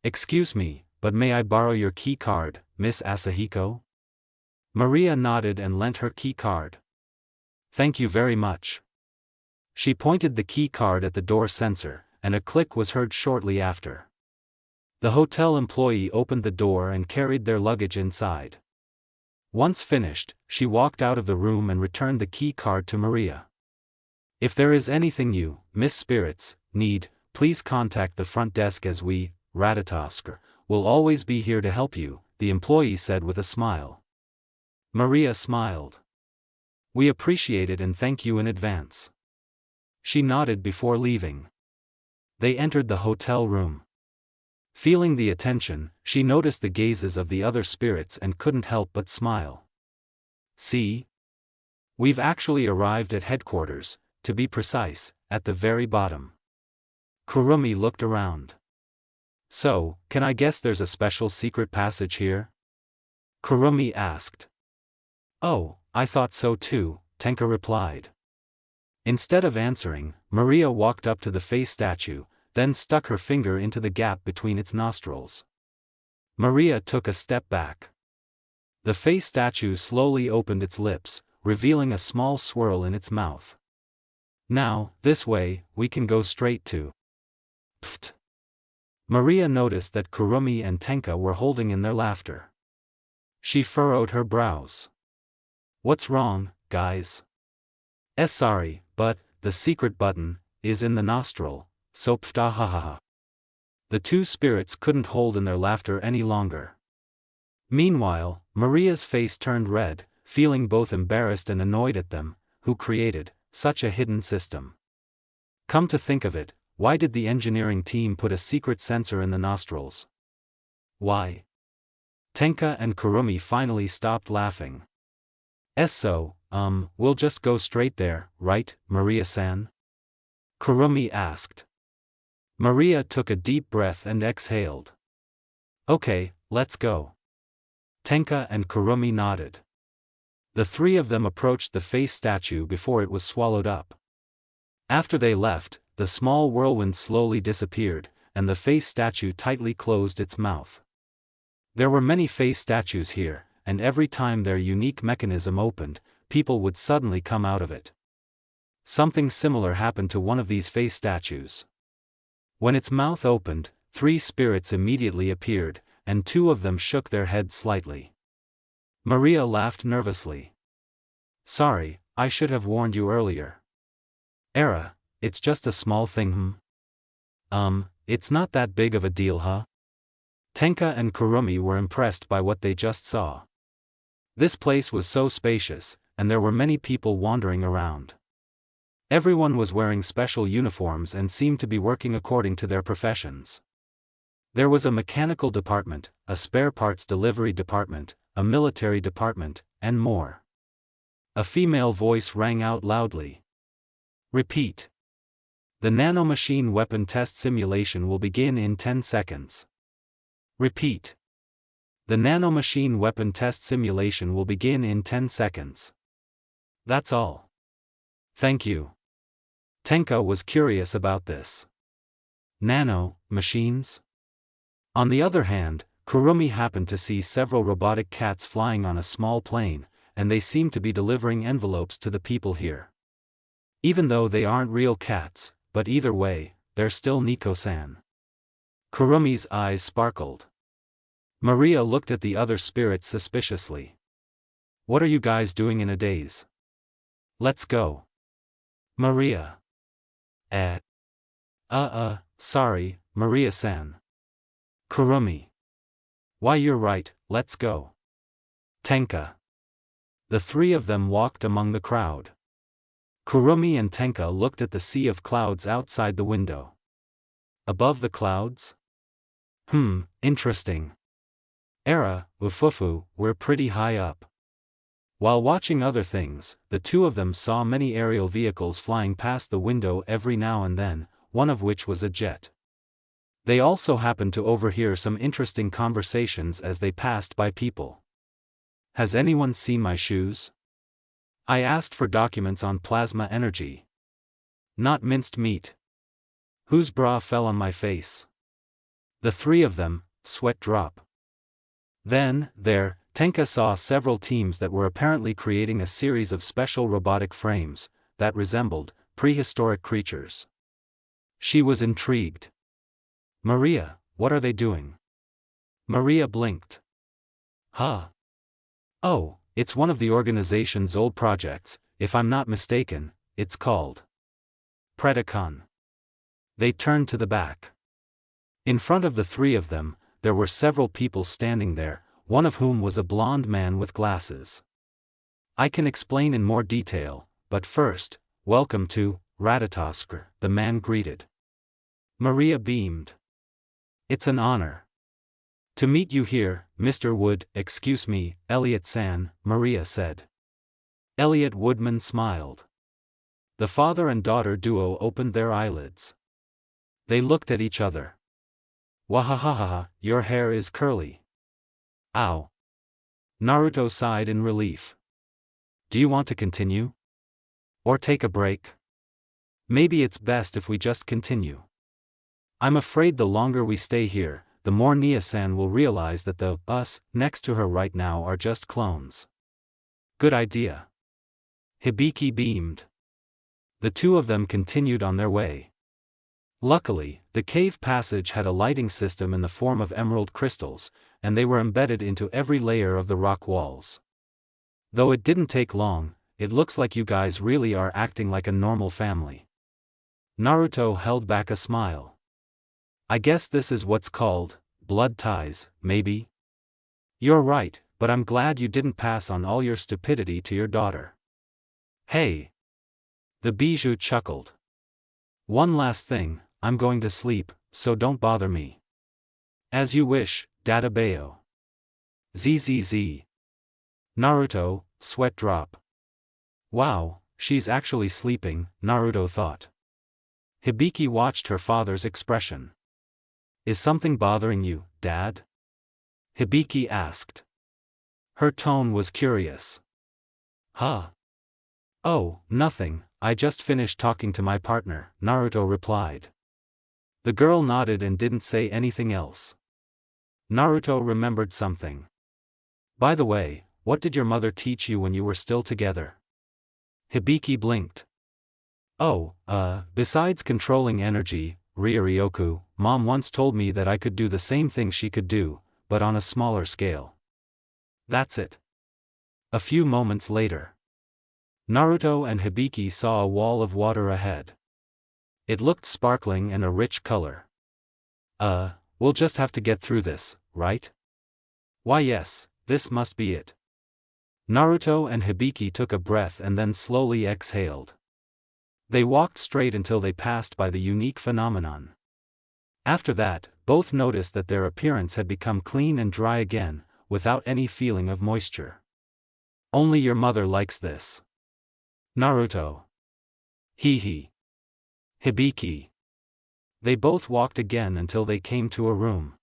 "Excuse me, but may I borrow your key card, Miss Asahiko?" Maria nodded and lent her key card. "Thank you very much." She pointed the key card at the door sensor, and a click was heard shortly after. The hotel employee opened the door and carried their luggage inside. Once finished, she walked out of the room and returned the key card to Maria. "If there is anything you, Miss Spirits, need, please contact the front desk as we, Ratatosker, will always be here to help you," the employee said with a smile. Maria smiled. "We appreciate it and thank you in advance." She nodded before leaving. They entered the hotel room. Feeling the attention, she noticed the gazes of the other spirits and couldn't help but smile. "See? We've actually arrived at headquarters, to be precise, at the very bottom." Kurumi looked around. "So, can I guess there's a special secret passage here?" Kurumi asked. "Oh, I thought so too," Tenka replied. Instead of answering, Maria walked up to the face statue, then stuck her finger into the gap between its nostrils. Maria took a step back. The face statue slowly opened its lips, revealing a small swirl in its mouth. "Now, this way, we can go straight to..." Pfft. Maria noticed that Kurumi and Tenka were holding in their laughter. She furrowed her brows. "What's wrong, guys?" Sorry, but, the secret button, is in the nostril, so pftahahaha." The two spirits couldn't hold in their laughter any longer. Meanwhile, Maria's face turned red, feeling both embarrassed and annoyed at them, who created such a hidden system. Come to think of it, why did the engineering team put a secret sensor in the nostrils? Why? Tenka and Kurumi finally stopped laughing. So, we'll just go straight there, right, Maria-san? Kurumi asked. Maria took a deep breath and exhaled. Okay, let's go. Tenka and Kurumi nodded. The three of them approached the face statue before it was swallowed up. After they left, the small whirlwind slowly disappeared, and the face statue tightly closed its mouth. There were many face statues here, and every time their unique mechanism opened, people would suddenly come out of it. Something similar happened to one of these face statues. When its mouth opened, 3 spirits immediately appeared, and 2 of them shook their heads slightly. Maria laughed nervously. Sorry, I should have warned you earlier. Era, it's just a small thing, it's not that big of a deal, huh? Tenka and Kurumi were impressed by what they just saw. This place was so spacious, and there were many people wandering around. Everyone was wearing special uniforms and seemed to be working according to their professions. There was a mechanical department, a spare parts delivery department, a military department, and more. A female voice rang out loudly. Repeat. The nanomachine weapon test simulation will begin in 10 seconds. Repeat. The nanomachine weapon test simulation will begin in 10 seconds. That's all. Thank you. Tenka was curious about this. Nano-machines? On the other hand, Kurumi happened to see several robotic cats flying on a small plane, and they seemed to be delivering envelopes to the people here. Even though they aren't real cats, but either way, they're still Nico-san. Kurumi's eyes sparkled. Maria looked at the other spirits suspiciously. What are you guys doing in a daze? Let's go. Maria. Sorry, Maria-san. Kurumi. Why, you're right, let's go. Tenka. The 3 of them walked among the crowd. Kurumi and Tenka looked at the sea of clouds outside the window. Above the clouds? Interesting. Era, Ufufu, we're pretty high up. While watching other things, the 2 of them saw many aerial vehicles flying past the window every now and then, one of which was a jet. They also happened to overhear some interesting conversations as they passed by people. Has anyone seen my shoes? I asked for documents on plasma energy. Not minced meat. Whose bra fell on my face? The 3 of them, sweat drop. Then, there, Tenka saw several teams that were apparently creating a series of special robotic frames that resembled prehistoric creatures. She was intrigued. Maria, what are they doing? Maria blinked. Huh? Oh, it's one of the organization's old projects, if I'm not mistaken, it's called Predacon. They turned to the back. In front of the 3 of them, there were several people standing there, one of whom was a blond man with glasses. I can explain in more detail, but first, welcome to Ratatoskr, the man greeted. Maria beamed. It's an honor. To meet you here, Mr. Wood. Excuse me, Elliot-san, Maria said. Elliot Woodman smiled. The father and daughter duo opened their eyelids. They looked at each other. Wahahaha, your hair is curly. Ow. Naruto sighed in relief. Do you want to continue? Or take a break? Maybe it's best if we just continue. I'm afraid the longer we stay here, the more Nia-san will realize that the us next to her right now are just clones. Good idea. Hibiki beamed. The 2 of them continued on their way. Luckily, the cave passage had a lighting system in the form of emerald crystals, and they were embedded into every layer of the rock walls. Though it didn't take long, it looks like you guys really are acting like a normal family. Naruto held back a smile. I guess this is what's called blood ties, maybe? You're right, but I'm glad you didn't pass on all your stupidity to your daughter. Hey! The bijou chuckled. One last thing, I'm going to sleep, so don't bother me. As you wish, Databeo. ZZZ. Naruto, sweat drop. Wow, she's actually sleeping, Naruto thought. Hibiki watched her father's expression. Is something bothering you, Dad? Hibiki asked. Her tone was curious. Huh? Oh, nothing, I just finished talking to my partner, Naruto replied. The girl nodded and didn't say anything else. Naruto remembered something. By the way, what did your mother teach you when you were still together? Hibiki blinked. Oh, besides controlling energy, Ryoryoku, Mom once told me that I could do the same thing she could do, but on a smaller scale. That's it. A few moments later, Naruto and Hibiki saw a wall of water ahead. It looked sparkling and a rich color. We'll just have to get through this, right? Why yes, this must be it. Naruto and Hibiki took a breath and then slowly exhaled. They walked straight until they passed by the unique phenomenon. After that, both noticed that their appearance had become clean and dry again, without any feeling of moisture. Only your mother likes this. Naruto. Hee. Hibiki. They both walked again until they came to a room.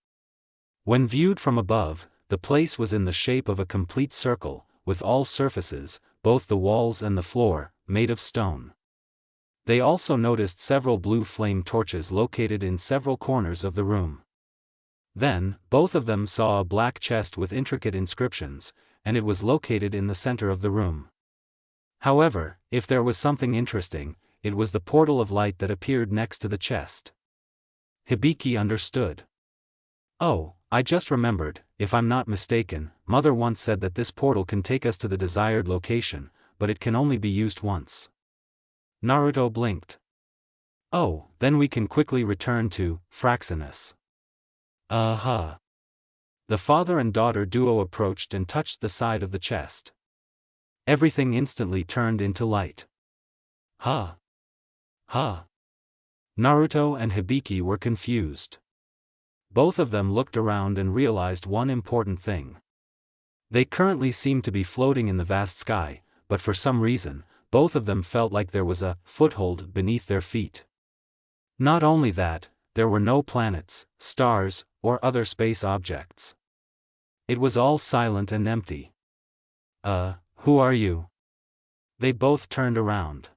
When viewed from above, the place was in the shape of a complete circle, with all surfaces, both the walls and the floor, made of stone. They also noticed several blue flame torches located in several corners of the room. Then, both of them saw a black chest with intricate inscriptions, and it was located in the center of the room. However, if there was something interesting, it was the portal of light that appeared next to the chest. Hibiki understood. Oh, I just remembered, if I'm not mistaken, Mother once said that this portal can take us to the desired location, but it can only be used once. Naruto blinked. Oh, then we can quickly return to Fraxinus. The father and daughter duo approached and touched the side of the chest. Everything instantly turned into light. Naruto and Hibiki were confused. Both of them looked around and realized one important thing. They currently seemed to be floating in the vast sky, but for some reason, both of them felt like there was a foothold beneath their feet. Not only that, there were no planets, stars, or other space objects. It was all silent and empty. Who are you? They both turned around.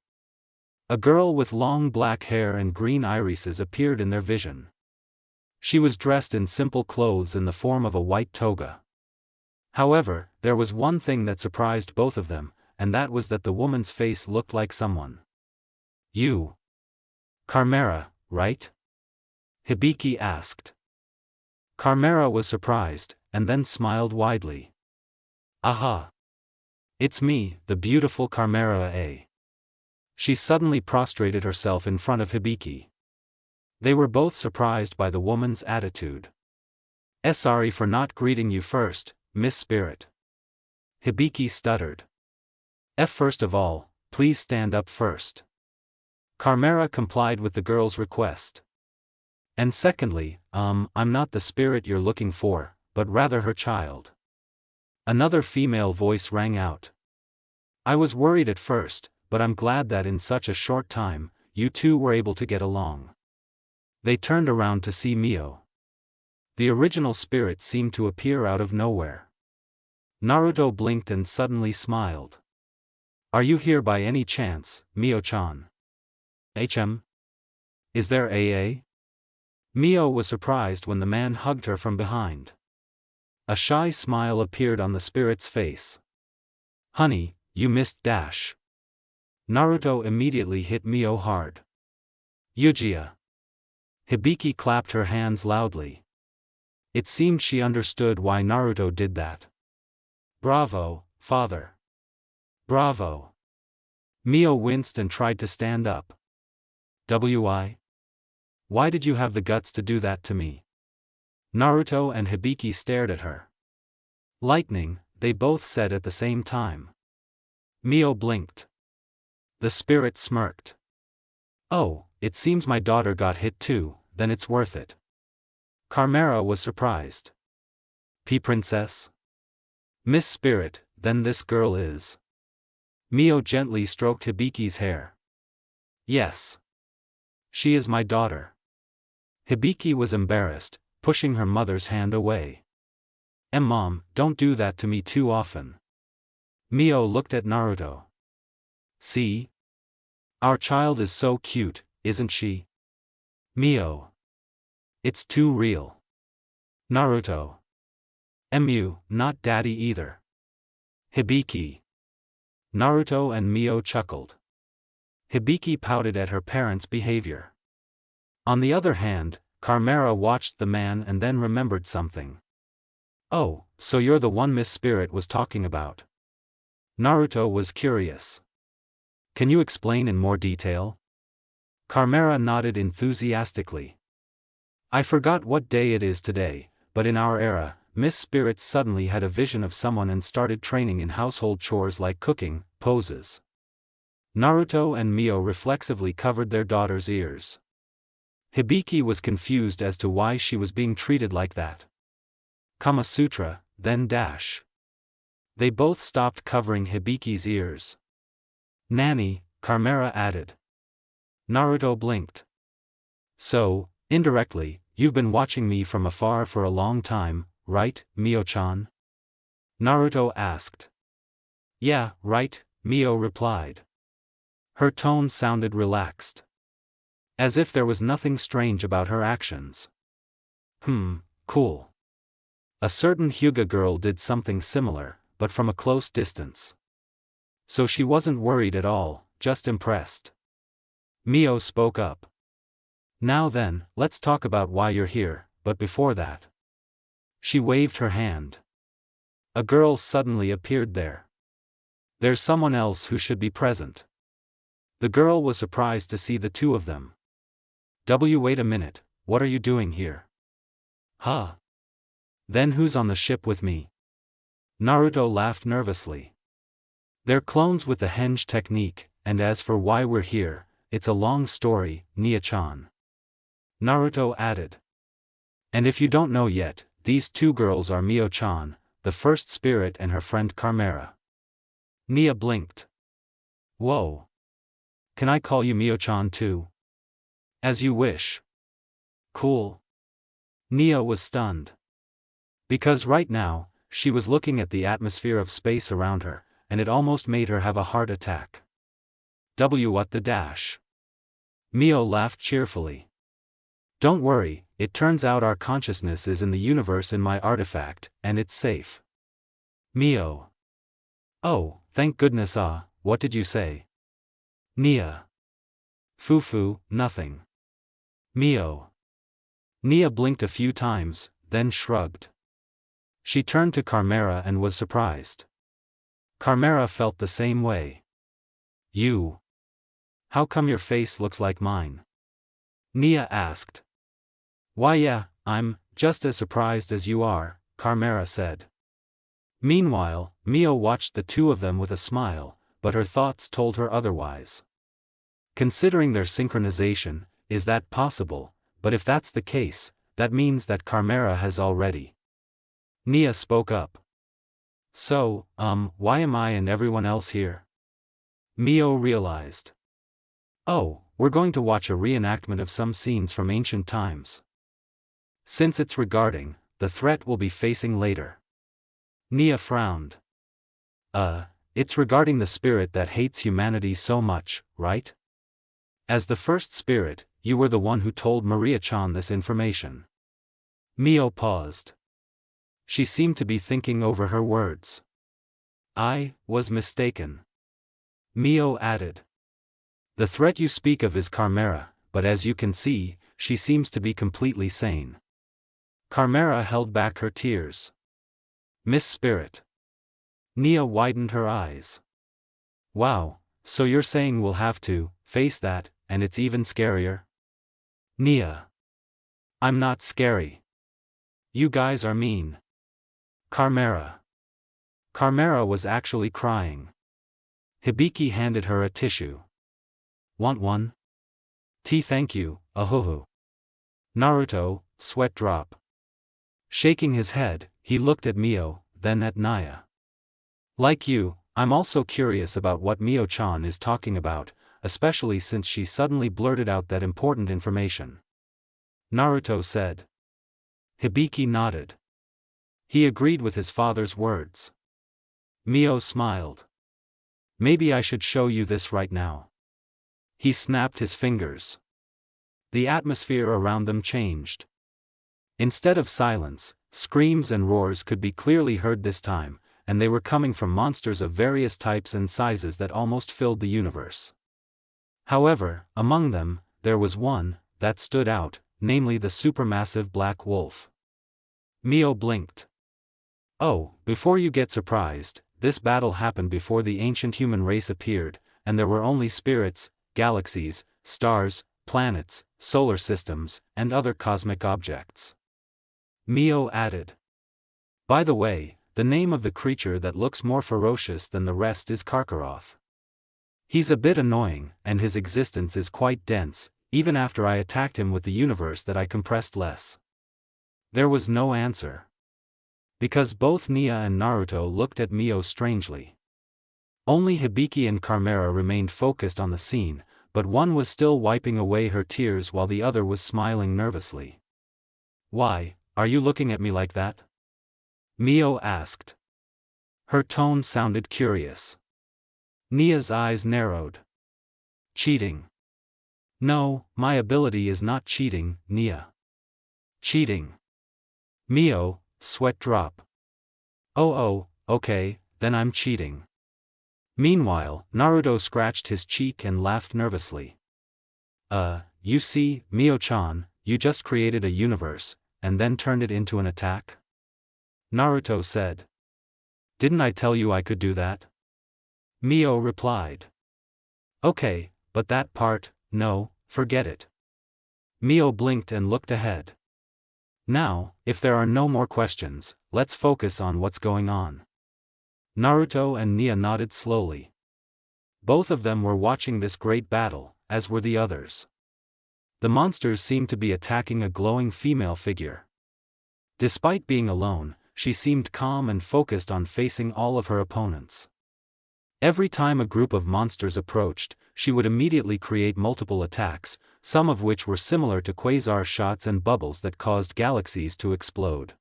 A girl with long black hair and green irises appeared in their vision. She was dressed in simple clothes in the form of a white toga. However, there was one thing that surprised both of them, and that was that the woman's face looked like someone. You. Carmera, right? Hibiki asked. Carmera was surprised, and then smiled widely. Aha! It's me, the beautiful Carmera. She suddenly prostrated herself in front of Hibiki. They were both surprised by the woman's attitude. Sorry for not greeting you first, Miss Spirit. Hibiki stuttered. First of all, please stand up first. Carmera complied with the girl's request. And secondly, I'm not the spirit you're looking for, but rather her child. Another female voice rang out. I was worried at first, but I'm glad that in such a short time, you two were able to get along. They turned around to see Mio. The original spirit seemed to appear out of nowhere. Naruto blinked and suddenly smiled. Are you here by any chance, Mio-chan? Is there AA? Mio was surprised when the man hugged her from behind. A shy smile appeared on the spirit's face. Honey, you missed dash. Naruto immediately hit Mio hard. Yujiya. Hibiki clapped her hands loudly. It seemed she understood why Naruto did that. Bravo, father. Bravo. Mio winced and tried to stand up. Why did you have the guts to do that to me? Naruto and Hibiki stared at her. Lightning, they both said at the same time. Mio blinked. The spirit smirked. Oh, it seems my daughter got hit too, then it's worth it. Carmera was surprised. P-Princess? Miss Spirit, then this girl is. Mio gently stroked Hibiki's hair. Yes. She is my daughter. Hibiki was embarrassed, pushing her mother's hand away. Mom, don't do that to me too often. Mio looked at Naruto. See? Our child is so cute, isn't she? Mio. It's too real. Naruto. Not daddy either. Hibiki. Naruto and Mio chuckled. Hibiki pouted at her parents' behavior. On the other hand, Chimera watched the man and then remembered something. Oh, so you're the one Miss Spirit was talking about. Naruto was curious. Can you explain in more detail? Chimera nodded enthusiastically. I forgot what day it is today, but in our era, Miss Spirit suddenly had a vision of someone and started training in household chores like cooking, poses. Naruto and Mio reflexively covered their daughter's ears. Hibiki was confused as to why she was being treated like that. Kama Sutra, then dash. They both stopped covering Hibiki's ears. Nanny, Chimera added. Naruto blinked. So, indirectly, you've been watching me from afar for a long time, right, Mio-chan? Naruto asked. Yeah, right, Mio replied. Her tone sounded relaxed. As if there was nothing strange about her actions. Cool. A certain Hyuga girl did something similar, but from a close distance. So she wasn't worried at all, just impressed. Mio spoke up. Now then, let's talk about why you're here, but before that. She waved her hand. A girl suddenly appeared there. There's someone else who should be present. The girl was surprised to see the two of them. Wait a minute, what are you doing here? Huh? Then who's on the ship with me? Naruto laughed nervously. They're clones with the henge technique, and as for why we're here, it's a long story, Nia-chan. Naruto added. And if you don't know yet, these two girls are Mio-chan, the first spirit, and her friend Chimera. Nia blinked. Whoa. Can I call you Mio-chan too? As you wish. Cool. Nia was stunned. Because right now, she was looking at the atmosphere of space around her, and it almost made her have a heart attack. What the dash? Mio laughed cheerfully. Don't worry, it turns out our consciousness is in the universe in my artifact, and it's safe. Mio. Oh, thank goodness. What did you say? Nia. Fufu, nothing. Mio. Nia blinked a few times, then shrugged. She turned to Chimera and was surprised. Chimera felt the same way. You. How come your face looks like mine? Nia asked. Why yeah, I'm just as surprised as you are, Chimera said. Meanwhile, Mio watched the two of them with a smile, but her thoughts told her otherwise. Considering their synchronization, is that possible? But if that's the case, that means that Chimera has already. Nia spoke up. So, why am I and everyone else here? Mio realized. Oh, we're going to watch a reenactment of some scenes from ancient times. Since it's regarding the threat we'll be facing later. Nia frowned. It's regarding the spirit that hates humanity so much, right? As the first spirit, you were the one who told Maria-chan this information. Mio paused. She seemed to be thinking over her words. I was mistaken. Mio added. The threat you speak of is Chimera, but as you can see, she seems to be completely sane. Chimera held back her tears. Miss Spirit. Nia widened her eyes. Wow, so you're saying we'll have to face that, and it's even scarier? Nia. I'm not scary. You guys are mean. Chimera. Chimera was actually crying. Hibiki handed her a tissue. Want one? Thank you, ahuhu. Naruto, sweat drop. Shaking his head, he looked at Mio, then at Nia. Like you, I'm also curious about what Mio-chan is talking about, especially since she suddenly blurted out that important information. Naruto said. Hibiki nodded. He agreed with his father's words. Mio smiled. Maybe I should show you this right now. He snapped his fingers. The atmosphere around them changed. Instead of silence, Screams and roars could be clearly heard this time, and they were coming from monsters of various types and sizes that almost filled the universe. However, among them, there was one that stood out, namely the supermassive black wolf. Mio blinked. Oh, before you get surprised, this battle happened before the ancient human race appeared, and there were only spirits, galaxies, stars, planets, solar systems, and other cosmic objects. Mio added. By the way, the name of the creature that looks more ferocious than the rest is Karkaroth. He's a bit annoying, and his existence is quite dense, even after I attacked him with the universe that I compressed less. There was no answer. Because both Nia and Naruto looked at Mio strangely. Only Hibiki and Chimera remained focused on the scene, but one was still wiping away her tears while the other was smiling nervously. Why, are you looking at me like that? Mio asked. Her tone sounded curious. Nia's eyes narrowed. Cheating. No, my ability is not cheating, Nia. Cheating. Mio, sweat drop. Oh, okay, then I'm cheating. Meanwhile, Naruto scratched his cheek and laughed nervously. You see, Mio-chan, you just created a universe, and then turned it into an attack? Naruto said. Didn't I tell you I could do that? Mio replied. Okay, but that part, no, forget it. Mio blinked and looked ahead. Now, if there are no more questions, let's focus on what's going on. Naruto and Nia nodded slowly. Both of them were watching this great battle, as were the others. The monsters seemed to be attacking a glowing female figure. Despite being alone, she seemed calm and focused on facing all of her opponents. Every time a group of monsters approached, she would immediately create multiple attacks, some of which were similar to quasar shots and bubbles that caused galaxies to explode.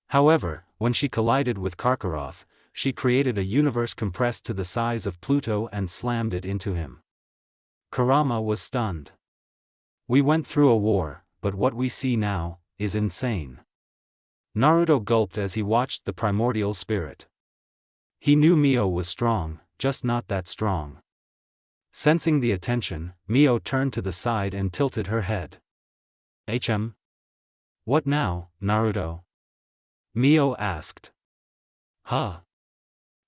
However, when she collided with Karkaroth, she created a universe compressed to the size of Pluto and slammed it into him. Kurama was stunned. We went through a war, but what we see now is insane. Naruto gulped as he watched the primordial spirit. He knew Mio was strong, just not that strong. Sensing the attention, Mio turned to the side and tilted her head. What now, Naruto? Mio asked. Huh?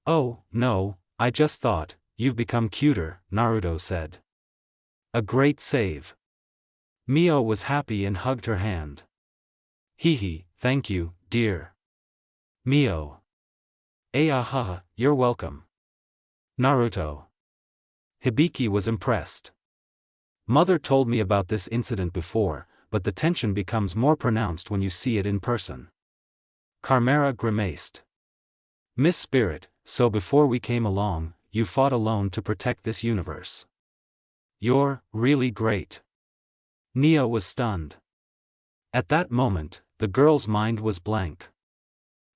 Oh, no, I just thought, you've become cuter, Naruto said. A great save. Mio was happy and hugged her hand. Hehe, thank you, dear. Mio. Haha, you're welcome. Naruto. Hibiki was impressed. Mother told me about this incident before, but the tension becomes more pronounced when you see it in person. Chimera grimaced. Miss Spirit, so before we came along, you fought alone to protect this universe. You're really great. Nia was stunned. At that moment, the girl's mind was blank.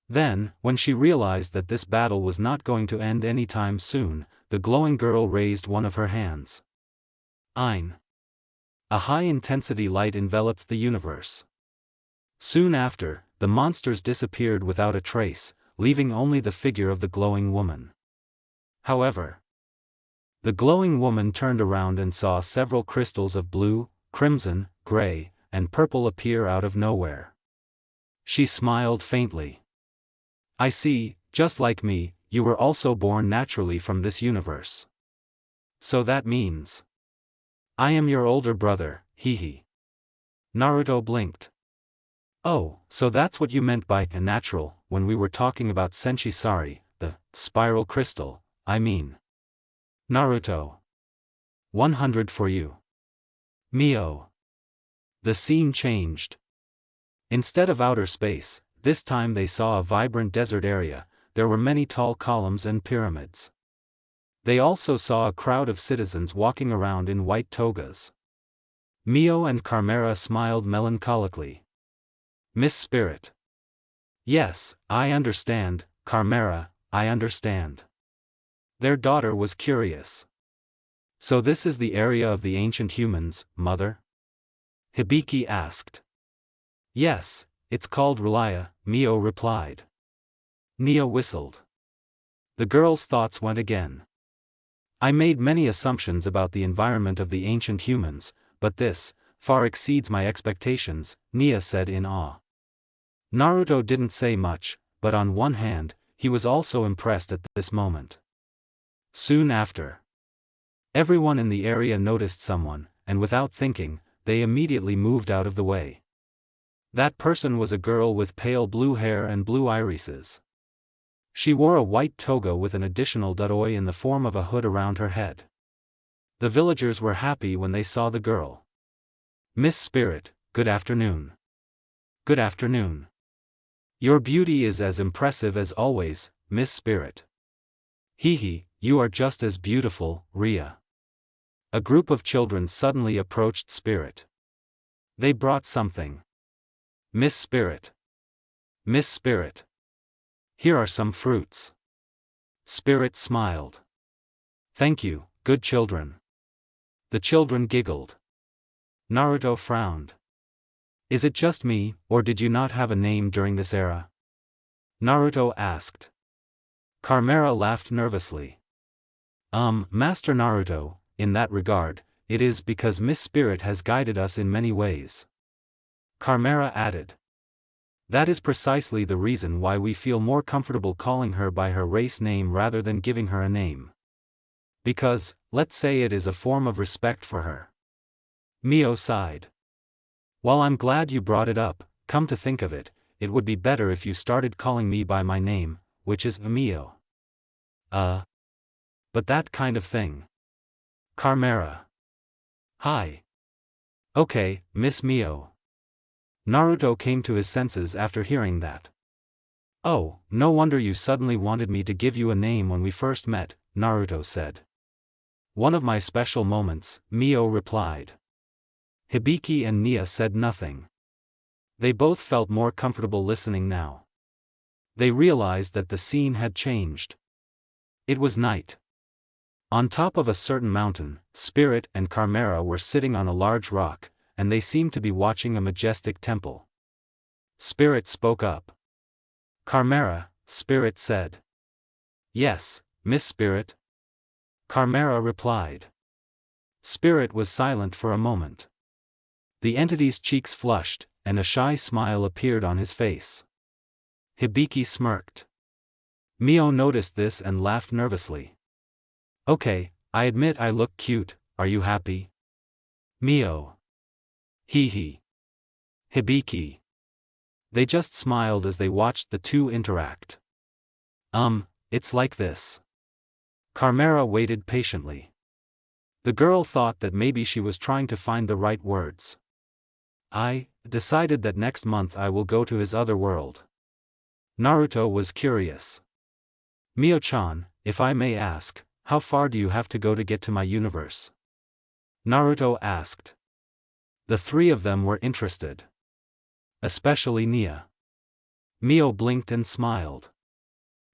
Then, when she realized that this battle was not going to end anytime soon, the glowing girl raised one of her hands. Ein. A high-intensity light enveloped the universe. Soon after, the monsters disappeared without a trace, leaving only the figure of the glowing woman. However, the glowing woman turned around and saw several crystals of blue, crimson, gray, and purple appear out of nowhere. She smiled faintly. I see, just like me, you were also born naturally from this universe. So that means I am your older brother, hehe. Naruto blinked. Oh, so that's what you meant by a natural, when we were talking about Senshisari, the spiral crystal, I mean. Naruto. 100 for you. Mio. The scene changed. Instead of outer space, this time they saw a vibrant desert area. There were many tall columns and pyramids. They also saw a crowd of citizens walking around in white togas. Mio and Chimera smiled melancholically. Miss Spirit. Yes, I understand, Chimera, I understand. Their daughter was curious. So this is the area of the ancient humans, mother? Hibiki asked. Yes, it's called Relia, Mio replied. Nia whistled. The girl's thoughts went again. I made many assumptions about the environment of the ancient humans, but this far exceeds my expectations, Nia said in awe. Naruto didn't say much, but on one hand, he was also impressed at this moment. Soon after, everyone in the area noticed someone, and without thinking, they immediately moved out of the way. That person was a girl with pale blue hair and blue irises. She wore a white toga with an additional doroi in the form of a hood around her head. The villagers were happy when they saw the girl. Miss Spirit, good afternoon. Good afternoon. Your beauty is as impressive as always, Miss Spirit. Hee, you are just as beautiful, Ria. A group of children suddenly approached Spirit. They brought something. Miss Spirit. Miss Spirit. Here are some fruits. Spirit smiled. Thank you, good children. The children giggled. Naruto frowned. Is it just me, or did you not have a name during this era? Naruto asked. Carmera laughed nervously. Master Naruto, in that regard, it is because Miss Spirit has guided us in many ways. Carmera added. That is precisely the reason why we feel more comfortable calling her by her race name rather than giving her a name. Because, let's say it is a form of respect for her. Mio sighed. While I'm glad you brought it up, come to think of it, it would be better if you started calling me by my name, which is Mio. But that kind of thing. Carmera. Hi. Okay, Miss Mio. Naruto came to his senses after hearing that. Oh, no wonder you suddenly wanted me to give you a name when we first met, Naruto said. One of my special moments, Mio replied. Hibiki and Nia said nothing. They both felt more comfortable listening now. They realized that the scene had changed. It was night. On top of a certain mountain, Spirit and Carmera were sitting on a large rock, and they seemed to be watching a majestic temple. Spirit spoke up. Carmera, Spirit said. Yes, Miss Spirit. Carmera replied. Spirit was silent for a moment. The entity's cheeks flushed, and a shy smile appeared on his face. Hibiki smirked. Mio noticed this and laughed nervously. Okay, I admit I look cute, are you happy? Mio. Hee. Hibiki. They just smiled as they watched the two interact. It's like this. Carmera waited patiently. The girl thought that maybe she was trying to find the right words. I decided that next month I will go to his other world. Naruto was curious. Mio-chan, if I may ask, how far do you have to go to get to my universe? Naruto asked. The three of them were interested. Especially Nia. Mio blinked and smiled.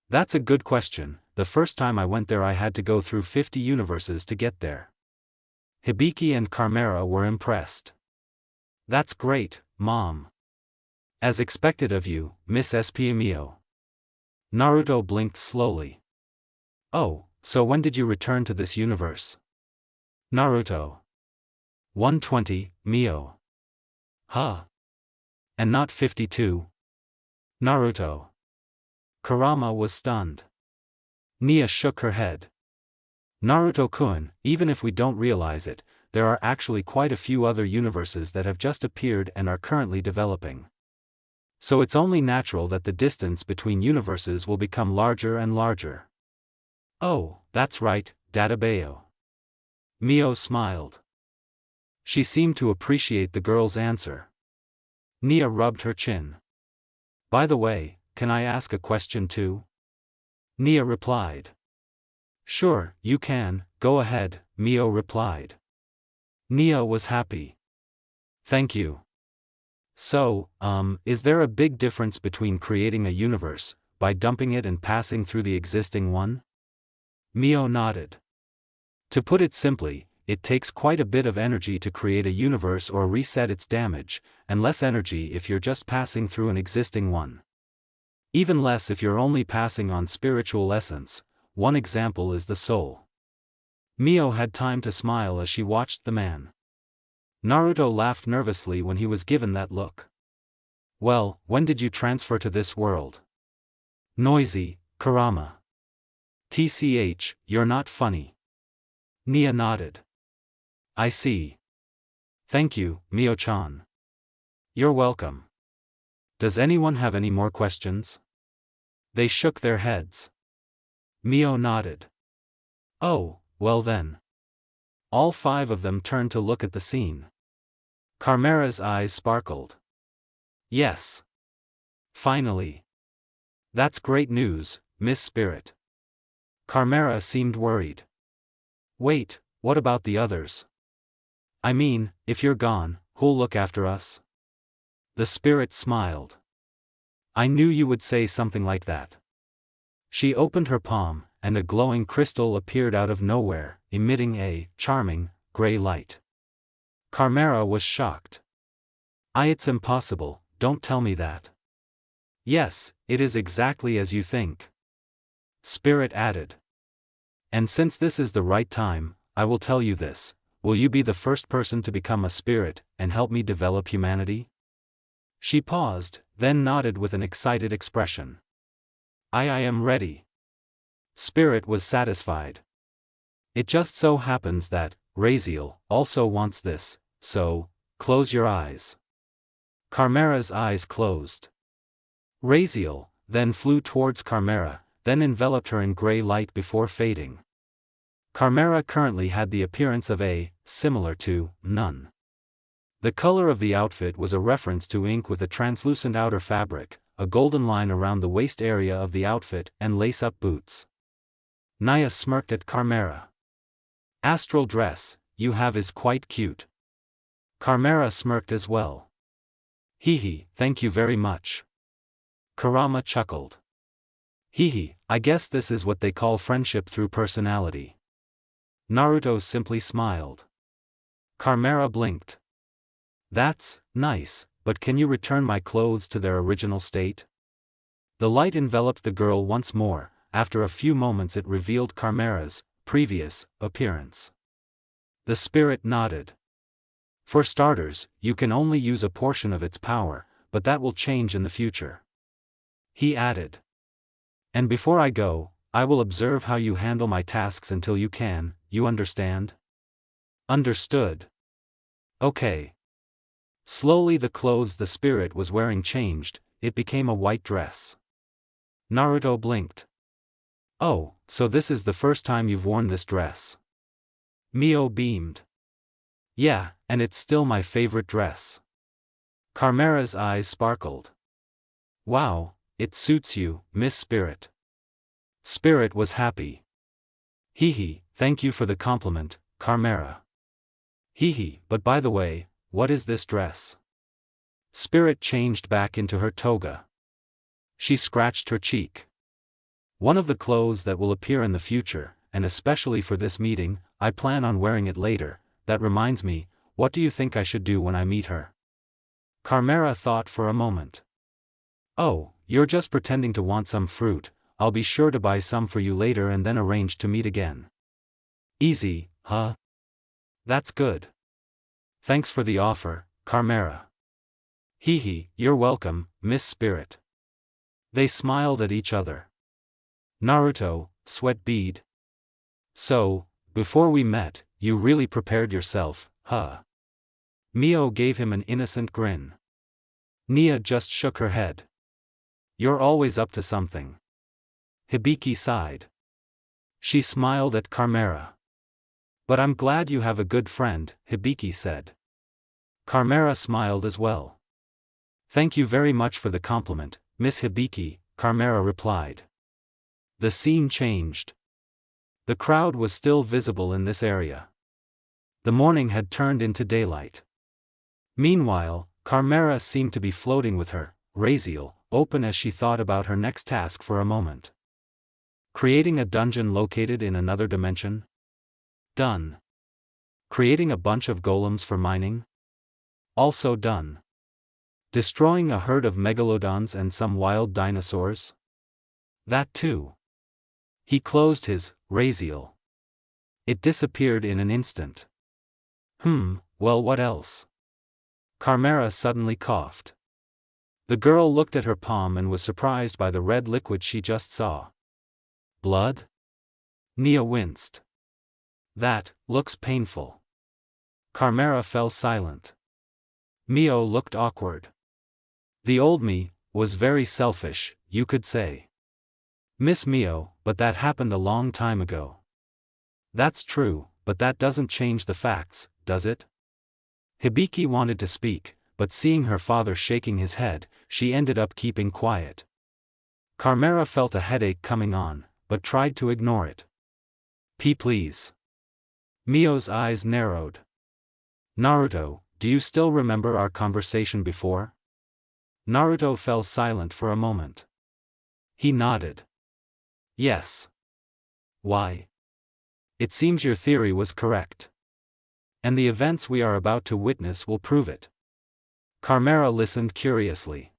That's a good question, the first time I went there I had to go through 50 universes to get there. Hibiki and Carmera were impressed. That's great, Mom. As expected of you, Miss SP Mio. Naruto blinked slowly. Oh, so when did you return to this universe? Naruto. 120, Mio. Huh? And not 52? Naruto. Kurama was stunned. Nia shook her head. Naruto-kun, even if we don't realize it, there are actually quite a few other universes that have just appeared and are currently developing. So it's only natural that the distance between universes will become larger and larger. Oh, that's right, Dadabayo. Mio smiled. She seemed to appreciate the girl's answer. Nia rubbed her chin. By the way, can I ask a question too? Nia replied. Sure, you can, go ahead, Mio replied. Nia was happy. Thank you. So, is there a big difference between creating a universe, by dumping it and passing through the existing one? Mio nodded. To put it simply, it takes quite a bit of energy to create a universe or reset its damage, and less energy if you're just passing through an existing one. Even less if you're only passing on spiritual essence. One example is the soul. Mio had time to smile as she watched the man. Naruto laughed nervously when he was given that look. Well, when did you transfer to this world? Noisy, Kurama. TCH, you're not funny. Nia nodded. I see. Thank you, Mio-chan. You're welcome. Does anyone have any more questions? They shook their heads. Mio nodded. Oh, well then. All 5 of them turned to look at the scene. Carmera's eyes sparkled. Yes. Finally. That's great news, Miss Spirit. Carmera seemed worried. Wait, what about the others? I mean, if you're gone, who'll look after us? The spirit smiled. I knew you would say something like that. She opened her palm, and a glowing crystal appeared out of nowhere, emitting a charming, gray light. Carmera was shocked. It's impossible, don't tell me that. Yes, it is exactly as you think. Spirit added. And since this is the right time, I will tell you this, will you be the first person to become a spirit, and help me develop humanity? She paused, then nodded with an excited expression. I am ready. Spirit was satisfied. It just so happens that, Raziel, also wants this, so, close your eyes. Carmera's eyes closed. Raziel then flew towards Carmera, then enveloped her in gray light before fading. Carmera currently had the appearance of a, similar to, nun. The color of the outfit was a reference to ink with a translucent outer fabric, a golden line around the waist area of the outfit, and lace-up boots. Nia smirked at Carmera. Astral dress you have is quite cute. Carmera smirked as well. Hee, thank you very much. Kurama chuckled. Hee, I guess this is what they call friendship through personality. Naruto simply smiled. Carmera blinked. That's nice, but can you return my clothes to their original state? The light enveloped the girl once more. After a few moments it revealed Carmera's previous appearance. The spirit nodded. For starters, you can only use a portion of its power, but that will change in the future. He added. And before I go, I will observe how you handle my tasks until you can, you understand? Understood. Okay. Slowly the clothes the spirit was wearing changed, it became a white dress. Naruto blinked. Oh, so this is the first time you've worn this dress? Mio beamed. Yeah, and it's still my favorite dress. Carmera's eyes sparkled. Wow, it suits you, Miss Spirit. Spirit was happy. Hee, thank you for the compliment, Carmera. Hee, but by the way, what is this dress? Spirit changed back into her toga. She scratched her cheek. One of the clothes that will appear in the future, and especially for this meeting, I plan on wearing it later. That reminds me, what do you think I should do when I meet her? Carmera thought for a moment. Oh, you're just pretending to want some fruit, I'll be sure to buy some for you later and then arrange to meet again. Easy, huh? That's good. Thanks for the offer, Carmera. Hee, you're welcome, Miss Spirit. They smiled at each other. Naruto, sweat bead. So, before we met, you really prepared yourself, huh? Mio gave him an innocent grin. Nia just shook her head. You're always up to something. Hibiki sighed. She smiled at Carmera. But I'm glad you have a good friend, Hibiki said. Carmera smiled as well. Thank you very much for the compliment, Miss Hibiki, Carmera replied. The scene changed. The crowd was still visible in this area. The morning had turned into daylight. Meanwhile, Carmera seemed to be floating with her, Raziel, open as she thought about her next task for a moment. Creating a dungeon located in another dimension? Done. Creating a bunch of golems for mining? Also done. Destroying a herd of megalodons and some wild dinosaurs? That too. He closed his raziel. It disappeared in an instant. Well, what else? Carmera suddenly coughed. The girl looked at her palm and was surprised by the red liquid she just saw. Blood? Nia winced. That looks painful. Carmera fell silent. Mio looked awkward. The old me was very selfish, you could say. Miss Mio, but that happened a long time ago. That's true, but that doesn't change the facts, does it? Hibiki wanted to speak, but seeing her father shaking his head, she ended up keeping quiet. Carmera felt a headache coming on, but tried to ignore it. Please. Mio's eyes narrowed. Naruto, do you still remember our conversation before? Naruto fell silent for a moment. He nodded. Yes. Why? It seems your theory was correct. And the events we are about to witness will prove it. Carmera listened curiously.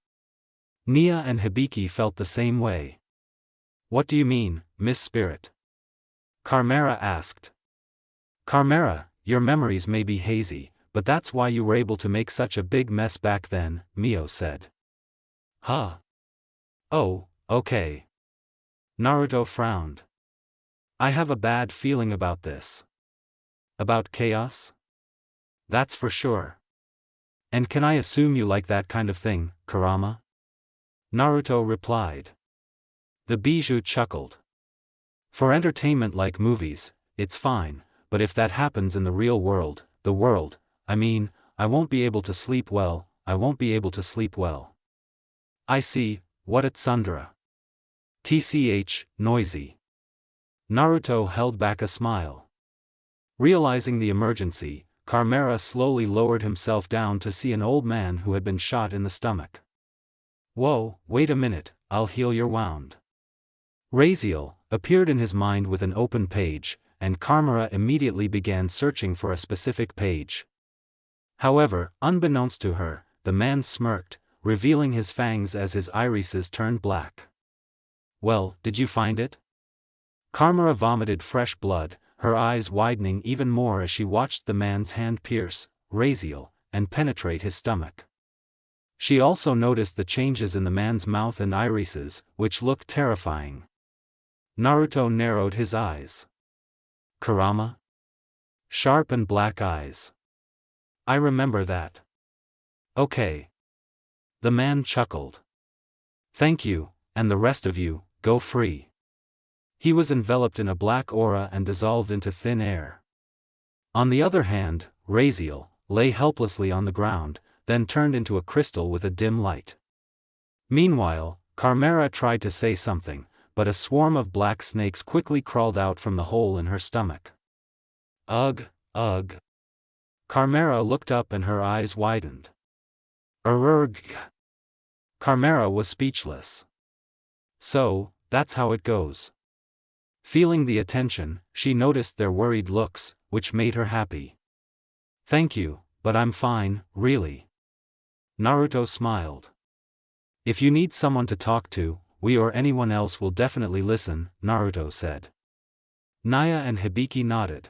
Nia and Hibiki felt the same way. What do you mean, Miss Spirit? Carmera asked. Carmera, your memories may be hazy, but that's why you were able to make such a big mess back then, Mio said. Huh? Oh, okay. Naruto frowned. I have a bad feeling about this. About chaos? That's for sure. And can I assume you like that kind of thing, Kurama? Naruto replied. The bijou chuckled. For entertainment like movies, it's fine, but if that happens in the real world, I won't be able to sleep well, I see, what at Sundra? TCH, noisy. Naruto held back a smile. Realizing the emergency, Carmera slowly lowered himself down to see an old man who had been shot in the stomach. Whoa, wait a minute, I'll heal your wound. Raziel appeared in his mind with an open page, and Carmera immediately began searching for a specific page. However, unbeknownst to her, the man smirked, revealing his fangs as his irises turned black. Well, did you find it? Carmera vomited fresh blood, her eyes widening even more as she watched the man's hand pierce Raziel and penetrate his stomach. She also noticed the changes in the man's mouth and irises, which looked terrifying. Naruto narrowed his eyes. Kurama? Sharp and black eyes. I remember that. Okay. The man chuckled. Thank you, and the rest of you, go free. He was enveloped in a black aura and dissolved into thin air. On the other hand, Raziel lay helplessly on the ground, then turned into a crystal with a dim light. Meanwhile, Carmera tried to say something, but a swarm of black snakes quickly crawled out from the hole in her stomach. Ugh, ugh. Carmera looked up and her eyes widened. Urgh. Carmera was speechless. So, that's how it goes. Feeling the attention, she noticed their worried looks, which made her happy. Thank you, but I'm fine, really. Naruto smiled. If you need someone to talk to, we or anyone else will definitely listen, Naruto said. Nia and Hibiki nodded.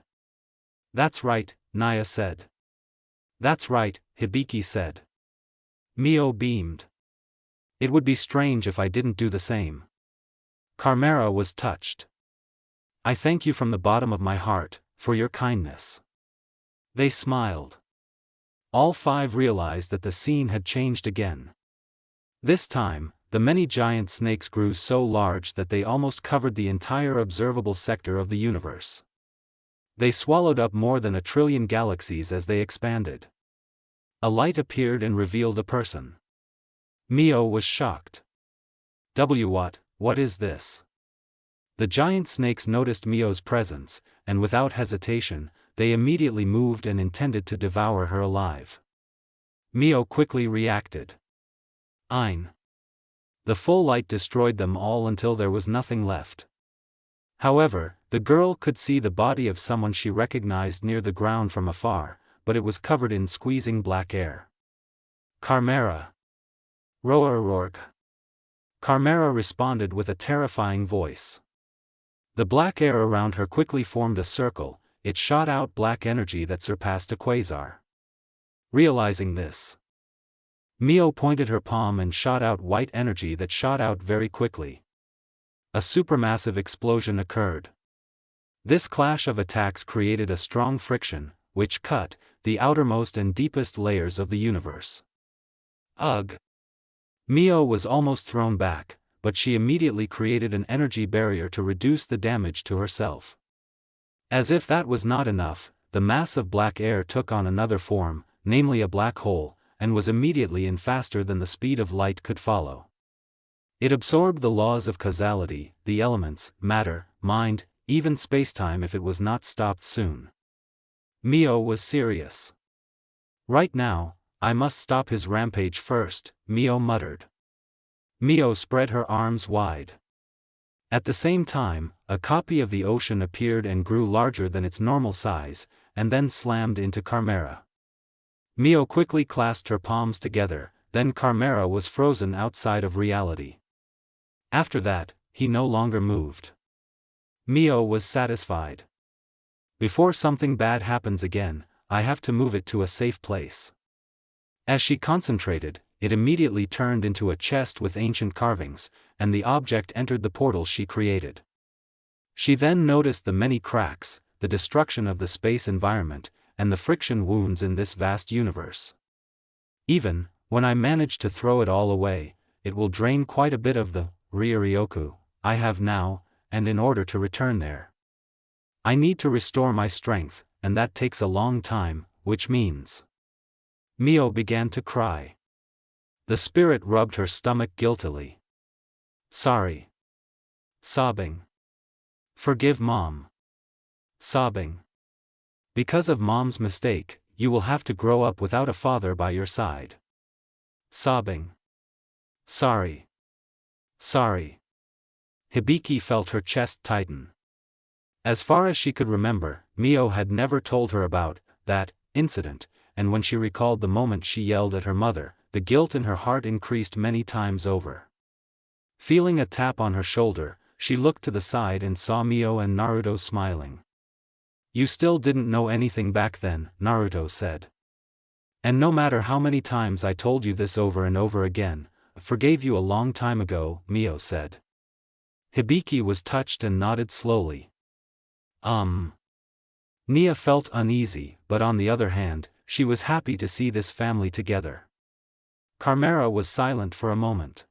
That's right, Nia said. That's right, Hibiki said. Mio beamed. It would be strange if I didn't do the same. Carmera was touched. I thank you from the bottom of my heart, for your kindness. They smiled. All five realized that the scene had changed again. This time, the many giant snakes grew so large that they almost covered the entire observable sector of the universe. They swallowed up more than 1 trillion galaxies as they expanded. A light appeared and revealed a person. Mio was shocked. What is this? The giant snakes noticed Mio's presence, and without hesitation, they immediately moved and intended to devour her alive. Mio quickly reacted. Ein. The full light destroyed them all until there was nothing left. However, The girl could see the body of someone she recognized near the ground from afar, but it was covered in squeezing black air. Carmera. Roarorg. Carmera responded with a terrifying voice. The black air around her quickly formed a circle, it shot out black energy that surpassed a quasar. Realizing this, Mio pointed her palm and shot out white energy that shot out very quickly. A supermassive explosion occurred. This clash of attacks created a strong friction, which cut the outermost and deepest layers of the universe. Ugh! Mio was almost thrown back, but she immediately created an energy barrier to reduce the damage to herself. As if that was not enough, the mass of black air took on another form, namely a black hole, and was immediately in faster than the speed of light could follow. It absorbed the laws of causality, the elements, matter, mind, even spacetime if it was not stopped soon. Mio was serious. Right now, I must stop his rampage first, Mio muttered. Mio spread her arms wide. At the same time, a copy of the ocean appeared and grew larger than its normal size, and then slammed into Carmera. Mio quickly clasped her palms together, then Carmera was frozen outside of reality. After that, he no longer moved. Mio was satisfied. Before something bad happens again, I have to move it to a safe place. As she concentrated, it immediately turned into a chest with ancient carvings, and the object entered the portal she created. She then noticed the many cracks, the destruction of the space environment, and the friction wounds in this vast universe. Even when I manage to throw it all away, it will drain quite a bit of the Ryuryoku I have now, and in order to return there, I need to restore my strength, and that takes a long time, which means... Mio began to cry. The spirit rubbed her stomach guiltily. Sorry. Sobbing. Forgive Mom. Sobbing. Because of Mom's mistake, you will have to grow up without a father by your side. Sobbing. Sorry. Sorry. Hibiki felt her chest tighten. As far as she could remember, Mio had never told her about that incident, and when she recalled the moment she yelled at her mother, the guilt in her heart increased many times over. Feeling a tap on her shoulder, she looked to the side and saw Mio and Naruto smiling. You still didn't know anything back then, Naruto said. And no matter how many times I told you this over and over again, I forgave you a long time ago, Mio said. Hibiki was touched and nodded slowly. Nia felt uneasy, but on the other hand, she was happy to see this family together. Carmera was silent for a moment.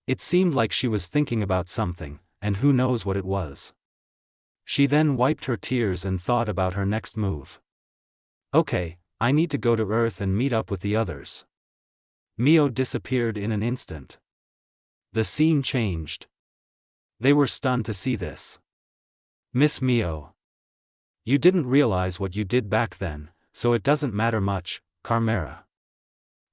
It seemed like she was thinking about something, and who knows what it was. She then wiped her tears and thought about her next move. Okay, I need to go to Earth and meet up with the others. Mio disappeared in an instant. The scene changed. They were stunned to see this. Miss Mio. You didn't realize what you did back then, so it doesn't matter much, Carmera.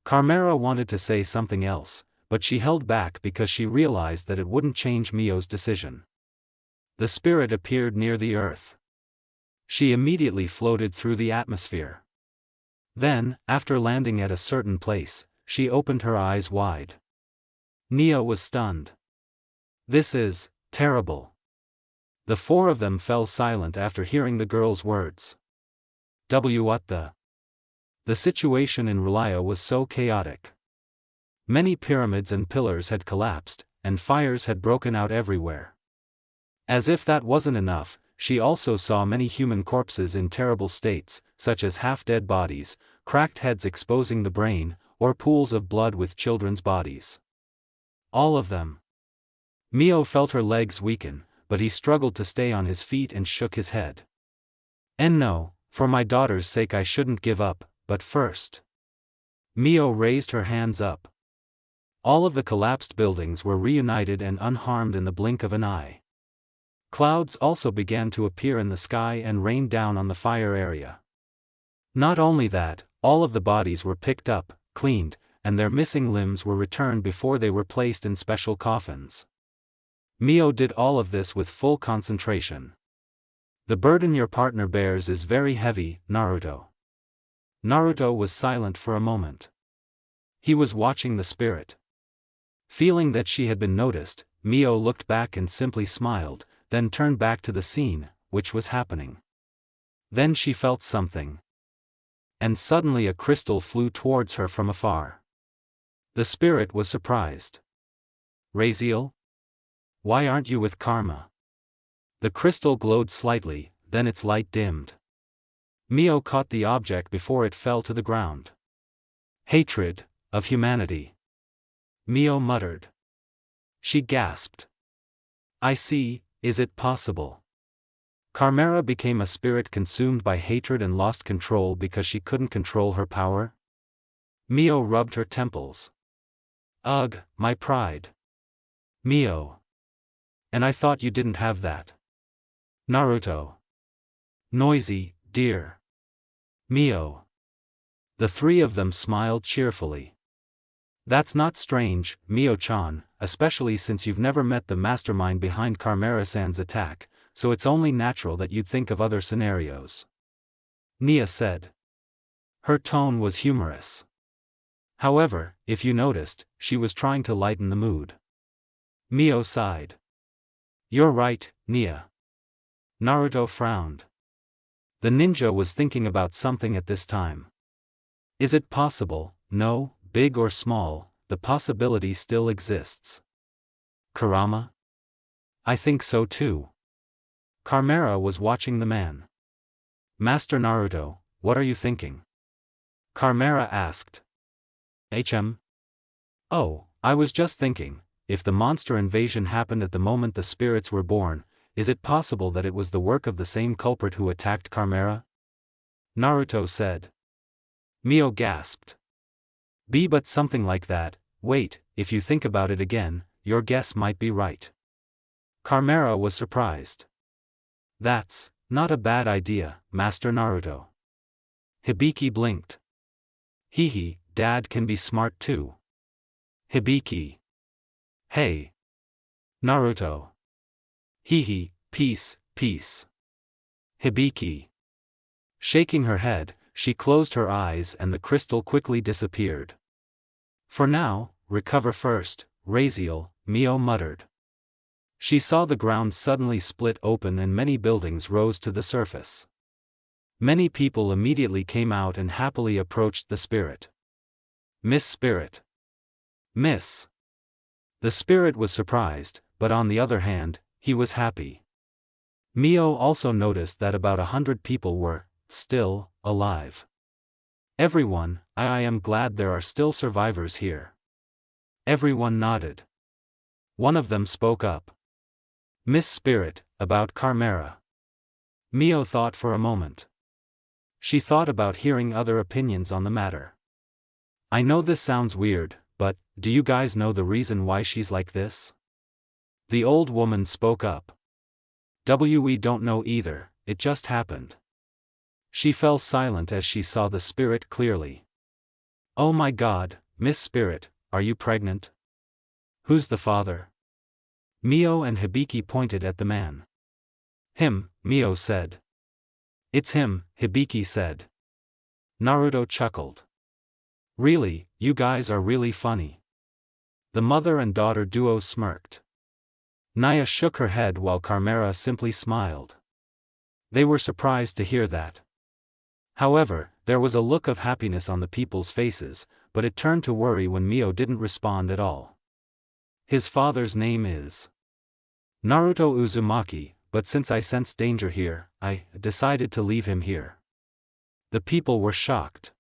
Carmera wanted to say something else, but she held back because she realized that it wouldn't change Mio's decision. The spirit appeared near the Earth. She immediately floated through the atmosphere. Then, after landing at a certain place, she opened her eyes wide. Nia was stunned. This is terrible. The four of them fell silent after hearing the girl's words. What the? The situation in R'lyeh was so chaotic. Many pyramids and pillars had collapsed, and fires had broken out everywhere. As if that wasn't enough, she also saw many human corpses in terrible states, such as half-dead bodies, cracked heads exposing the brain, or pools of blood with children's bodies. All of them. Mio felt her legs weaken, but he struggled to stay on his feet and shook his head. And no, for my daughter's sake I shouldn't give up, but first. Mio raised her hands up. All of the collapsed buildings were reunited and unharmed in the blink of an eye. Clouds also began to appear in the sky and rain down on the fire area. Not only that, all of the bodies were picked up, cleaned, and their missing limbs were returned before they were placed in special coffins. Mio did all of this with full concentration. The burden your partner bears is very heavy, Naruto. Naruto was silent for a moment. He was watching the spirit. Feeling that she had been noticed, Mio looked back and simply smiled, then turned back to the scene, which was happening. Then she felt something. And suddenly a crystal flew towards her from afar. The spirit was surprised. Raziel? Why aren't you with Karma? The crystal glowed slightly, then its light dimmed. Mio caught the object before it fell to the ground. Hatred of humanity. Mio muttered. She gasped. I see, is it possible? Karmera became a spirit consumed by hatred and lost control because she couldn't control her power? Mio rubbed her temples. Ugh, my pride. Mio. And I thought you didn't have that. Naruto. Noisy, dear. Mio. The three of them smiled cheerfully. That's not strange, Mio-chan, especially since you've never met the mastermind behind Karmera-san's attack, so it's only natural that you'd think of other scenarios. Nia said. Her tone was humorous. However, if you noticed, she was trying to lighten the mood. Mio sighed. You're right, Nia. Naruto frowned. The ninja was thinking about something at this time. Is it possible? No, big or small, the possibility still exists. Kurama? I think so too. Karmera was watching the man. Master Naruto, what are you thinking? Karmera asked. Oh, I was just thinking, if the monster invasion happened at the moment the spirits were born, is it possible that it was the work of the same culprit who attacked Karmera? Naruto said. Mio gasped. But something like that. Wait, if you think about it again, your guess might be right. Karmera was surprised. That's not a bad idea, Master Naruto. Hibiki blinked. Hehe, Dad can be smart too. Hibiki. Hey. Naruto. Hehe, peace, peace. Hibiki. Shaking her head, she closed her eyes and the crystal quickly disappeared. For now, recover first, Raziel, Mio muttered. She saw the ground suddenly split open and many buildings rose to the surface. Many people immediately came out and happily approached the spirit. Miss Spirit. Miss. The spirit was surprised, but on the other hand, he was happy. Mio also noticed that about 100 people were, still, alive. Everyone, I am glad there are still survivors here. Everyone nodded. One of them spoke up. Miss Spirit, about Karmera. Mio thought for a moment. She thought about hearing other opinions on the matter. I know this sounds weird, but, do you guys know the reason why she's like this? The old woman spoke up. We don't know either, it just happened. She fell silent as she saw the spirit clearly. Oh my God, Miss Spirit, are you pregnant? Who's the father? Mio and Hibiki pointed at the man. Him, Mio said. It's him, Hibiki said. Naruto chuckled. Really, you guys are really funny. The mother and daughter duo smirked. Nia shook her head while Karmera simply smiled. They were surprised to hear that. However, there was a look of happiness on the people's faces, but it turned to worry when Mio didn't respond at all. His father's name is Naruto Uzumaki, but since I sensed danger here, I decided to leave him here. The people were shocked.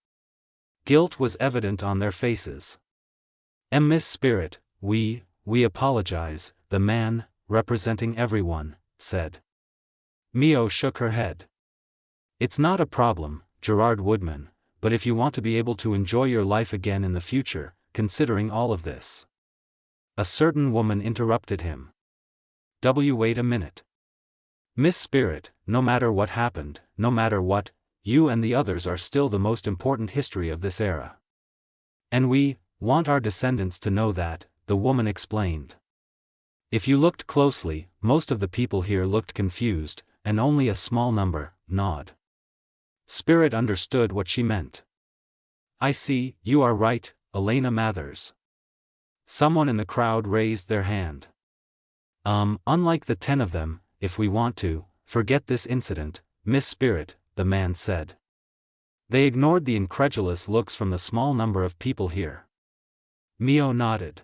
Guilt was evident on their faces. Miss Spirit, we apologize, the man, representing everyone, said. Mio shook her head. It's not a problem, Gerard Woodman, but if you want to be able to enjoy your life again in the future, considering all of this. A certain woman interrupted him. Wait a minute. Miss Spirit, no matter what happened, no matter what, you and the others are still the most important history of this era. And we want our descendants to know that, the woman explained. If you looked closely, most of the people here looked confused, and only a small number nod. Spirit understood what she meant. I see, you are right, Elena Mathers. Someone in the crowd raised their hand. Unlike the 10 of them, if we want to, forget this incident, Miss Spirit, the man said. They ignored the incredulous looks from the small number of people here. Mio nodded.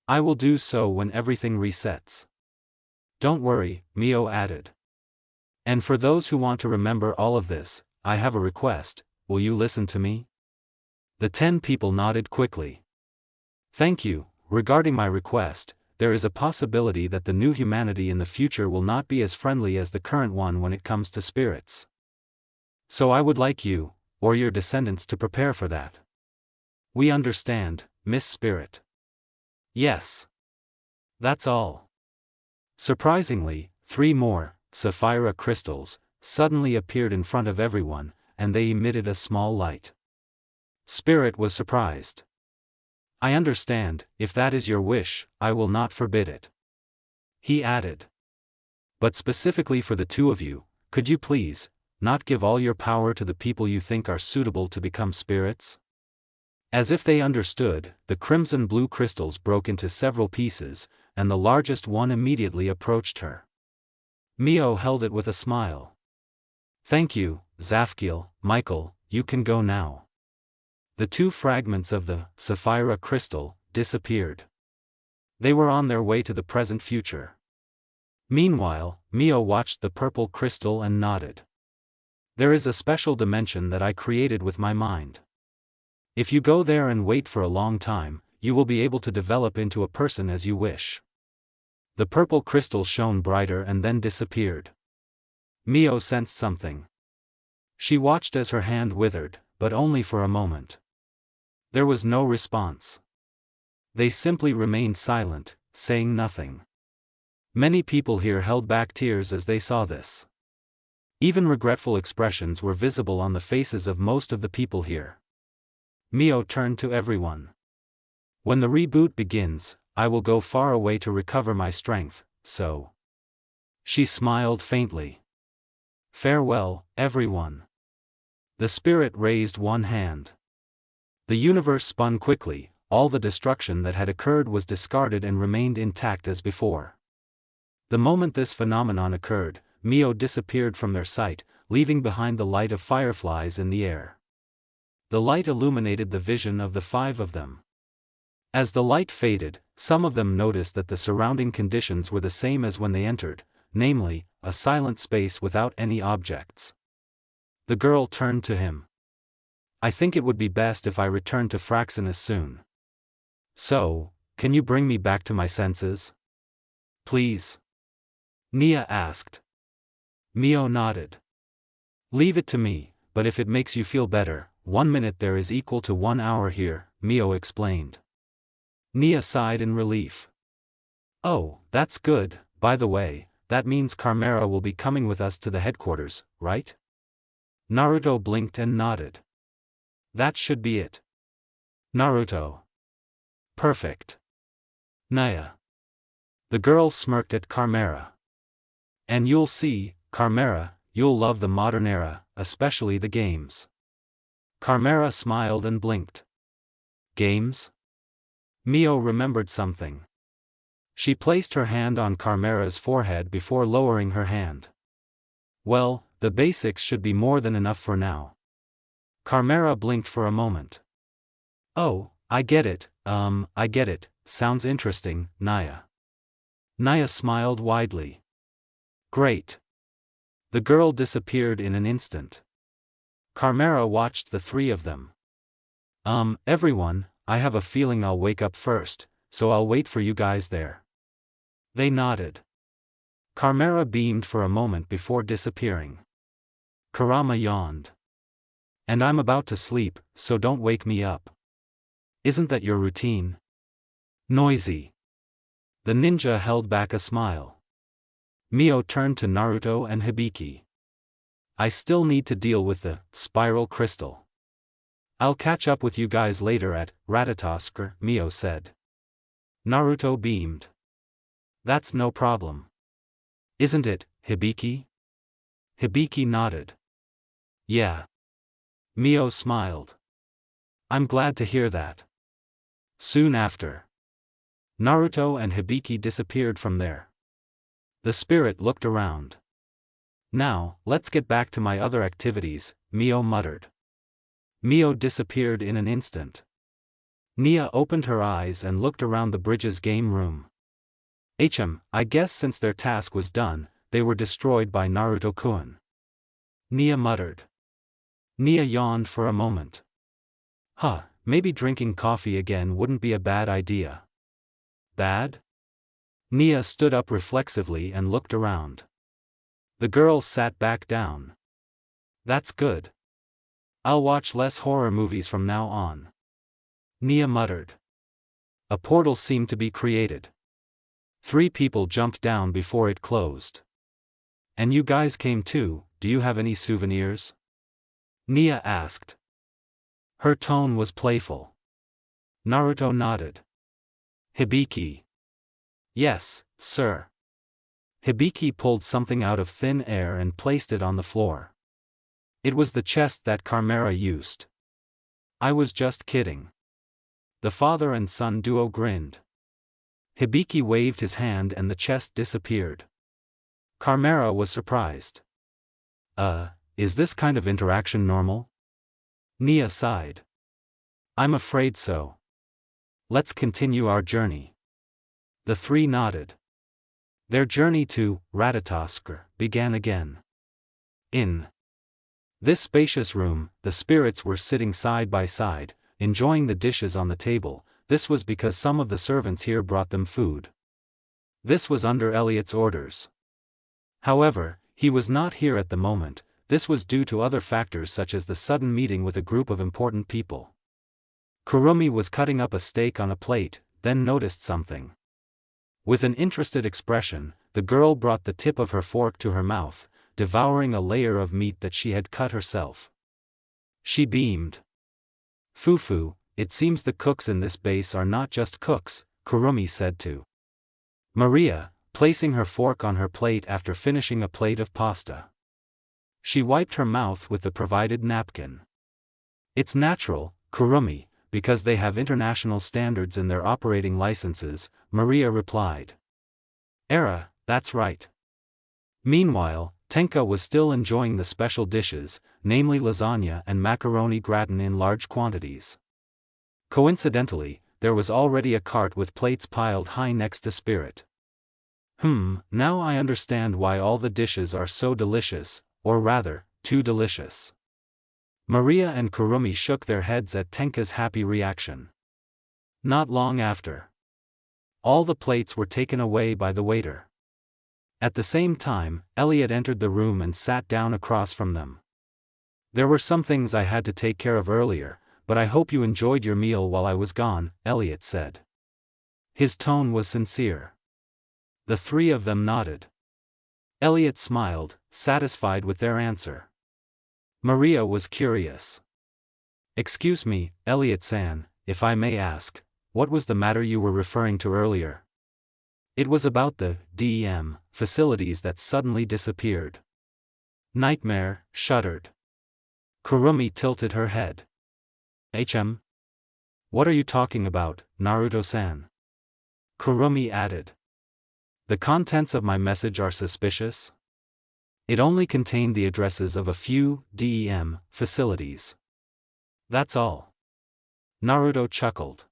I will do so when everything resets. Don't worry, Mio added. And for those who want to remember all of this, I have a request, will you listen to me? The 10 people nodded quickly. Thank you. Regarding my request, there is a possibility that the new humanity in the future will not be as friendly as the current one when it comes to spirits. So I would like you, or your descendants to prepare for that. We understand, Miss Spirit. Yes. That's all. Surprisingly, 3 more, sapphire crystals, suddenly appeared in front of everyone, and they emitted a small light. Spirit was surprised. I understand, if that is your wish, I will not forbid it. He added. But specifically for the 2 of you, could you please, not give all your power to the people you think are suitable to become spirits? As if they understood, the crimson-blue crystals broke into several pieces, and the largest one immediately approached her. Mio held it with a smile. Thank you, Zafkiel, Michael, you can go now. The 2 fragments of the sapphire crystal disappeared. They were on their way to the present future. Meanwhile, Mio watched the purple crystal and nodded. There is a special dimension that I created with my mind. If you go there and wait for a long time, you will be able to develop into a person as you wish. The purple crystal shone brighter and then disappeared. Mio sensed something. She watched as her hand withered, but only for a moment. There was no response. They simply remained silent, saying nothing. Many people here held back tears as they saw this. Even regretful expressions were visible on the faces of most of the people here. Mio turned to everyone. When the reboot begins, I will go far away to recover my strength, so. She smiled faintly. Farewell, everyone. The spirit raised one hand. The universe spun quickly, all the destruction that had occurred was discarded and remained intact as before. The moment this phenomenon occurred, Mio disappeared from their sight, leaving behind the light of fireflies in the air. The light illuminated the vision of the 5 of them. As the light faded, some of them noticed that the surrounding conditions were the same as when they entered, namely, a silent space without any objects. The girl turned to him. I think it would be best if I return to Fraxinus soon. So, can you bring me back to my senses? Please? Nia asked. Mio nodded. Leave it to me, but if it makes you feel better, 1 minute there is equal to 1 hour here, Mio explained. Nia sighed in relief. Oh, that's good. By the way, that means Carmera will be coming with us to the headquarters, right? Naruto blinked and nodded. That should be it. Naruto. Perfect. Nia. The girl smirked at Carmera. And you'll see, Carmera, you'll love the modern era, especially the games. Carmera smiled and blinked. Games? Mio remembered something. She placed her hand on Carmera's forehead before lowering her hand. Well, the basics should be more than enough for now. Carmera blinked for a moment. Oh, I get it, I get it, sounds interesting, Nia. Nia smiled widely. Great. The girl disappeared in an instant. Carmera watched the 3 of them. Everyone, I have a feeling I'll wake up first, so I'll wait for you guys there. They nodded. Carmera beamed for a moment before disappearing. Kurama yawned. And I'm about to sleep, so don't wake me up. Isn't that your routine? Noisy. The ninja held back a smile. Mio turned to Naruto and Hibiki. I still need to deal with the spiral crystal. I'll catch up with you guys later at Ratatoskr, Mio said. Naruto beamed. That's no problem. Isn't it, Hibiki? Hibiki nodded. Yeah. Mio smiled. I'm glad to hear that. Soon after, Naruto and Hibiki disappeared from there. The spirit looked around. Now, let's get back to my other activities, Mio muttered. Mio disappeared in an instant. Nia opened her eyes and looked around the bridge's game room. I guess since their task was done, they were destroyed by Naruto-kun. Nia muttered. Nia yawned for a moment. Maybe drinking coffee again wouldn't be a bad idea. Bad? Nia stood up reflexively and looked around. The girl sat back down. That's good. I'll watch less horror movies from now on. Nia muttered. A portal seemed to be created. 3 people jumped down before it closed. And you guys came too, do you have any souvenirs? Nia asked. Her tone was playful. Naruto nodded. Hibiki. Yes, sir. Hibiki pulled something out of thin air and placed it on the floor. It was the chest that Chimera used. I was just kidding. The father and son duo grinned. Hibiki waved his hand and the chest disappeared. Chimera was surprised. Is this kind of interaction normal? Nia sighed. I'm afraid so. Let's continue our journey. The 3 nodded. Their journey to Ratatoskr began again. In this spacious room, the spirits were sitting side by side, enjoying the dishes on the table. This was because some of the servants here brought them food. This was under Elliot's orders. However, he was not here at the moment. This was due to other factors such as the sudden meeting with a group of important people. Kurumi was cutting up a steak on a plate, then noticed something. With an interested expression, the girl brought the tip of her fork to her mouth, devouring a layer of meat that she had cut herself. She beamed. Fufu, it seems the cooks in this base are not just cooks, Kurumi said to Maria, placing her fork on her plate after finishing a plate of pasta. She wiped her mouth with the provided napkin. It's natural, Kurumi, because they have international standards in their operating licenses, Maria replied. That's right. Meanwhile, Tenka was still enjoying the special dishes, namely lasagna and macaroni gratin in large quantities. Coincidentally, there was already a cart with plates piled high next to Spirit. Now I understand why all the dishes are so delicious, or rather, too delicious. Maria and Kurumi shook their heads at Tenka's happy reaction. Not long after, all the plates were taken away by the waiter. At the same time, Elliot entered the room and sat down across from them. There were some things I had to take care of earlier, but I hope you enjoyed your meal while I was gone, Elliot said. His tone was sincere. The 3 of them nodded. Elliot smiled, satisfied with their answer. Maria was curious. Excuse me, Elliot-san, if I may ask, what was the matter you were referring to earlier? It was about the DEM facilities that suddenly disappeared. Nightmare shuddered. Kurumi tilted her head. What are you talking about, Naruto-san? Kurumi added. The contents of my message are suspicious? It only contained the addresses of a few DEM facilities. That's all. Naruto chuckled.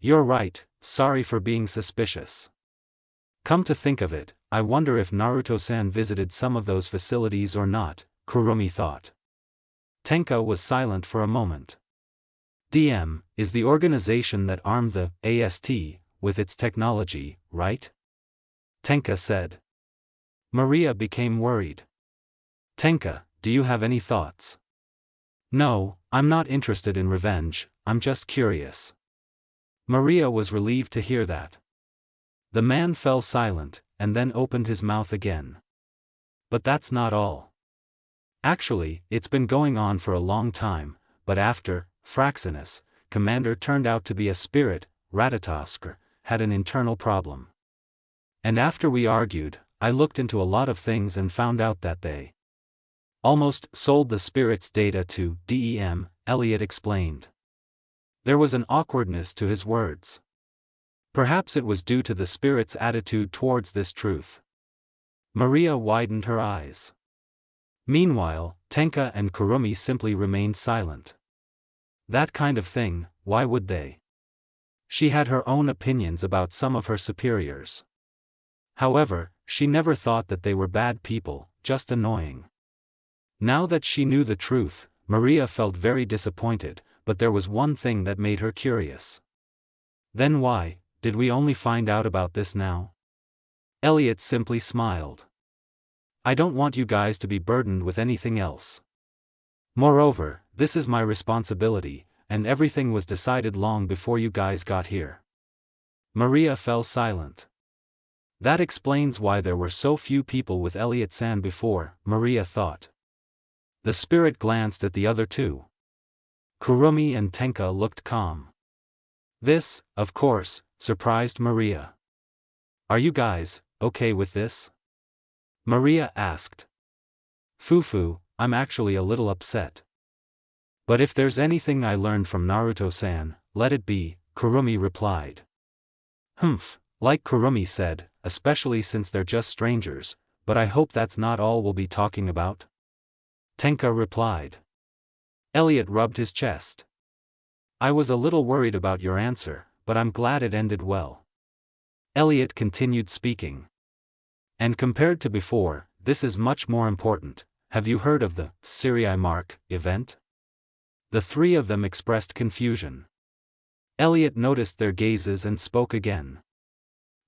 You're right, sorry for being suspicious. Come to think of it, I wonder if Naruto-san visited some of those facilities or not, Kurumi thought. Tenka was silent for a moment. DM is the organization that armed the AST with its technology, right? Tenka said. Maria became worried. Tenka, do you have any thoughts? No, I'm not interested in revenge, I'm just curious. Maria was relieved to hear that. The man fell silent, and then opened his mouth again. But that's not all. Actually, it's been going on for a long time, but after Fraxinus, Commander turned out to be a spirit, Ratatoskr, had an internal problem. And after we argued, I looked into a lot of things and found out that they almost sold the spirit's data to DEM, Elliot explained. There was an awkwardness to his words. Perhaps it was due to the spirit's attitude towards this truth. Maria widened her eyes. Meanwhile, Tenka and Kurumi simply remained silent. That kind of thing, why would they? She had her own opinions about some of her superiors. However, she never thought that they were bad people, just annoying. Now that she knew the truth, Maria felt very disappointed, but there was one thing that made her curious. Then why did we only find out about this now? Elliot simply smiled. I don't want you guys to be burdened with anything else. Moreover, this is my responsibility, and everything was decided long before you guys got here. Maria fell silent. That explains why there were so few people with Elliot-san before, Maria thought. The spirit glanced at the other two. Kurumi and Tenka looked calm. This, of course, surprised Maria. Are you guys okay with this? Maria asked. Fufu, I'm actually a little upset. But if there's anything I learned from Naruto-san, let it be, Kurumi replied. Like Kurumi said, especially since they're just strangers, but I hope that's not all we'll be talking about. Tenka replied. Elliot rubbed his chest. I was a little worried about your answer, but I'm glad it ended well. Elliot continued speaking. And compared to before, this is much more important. Have you heard of the Serii Mark event? The three of them expressed confusion. Elliot noticed their gazes and spoke again.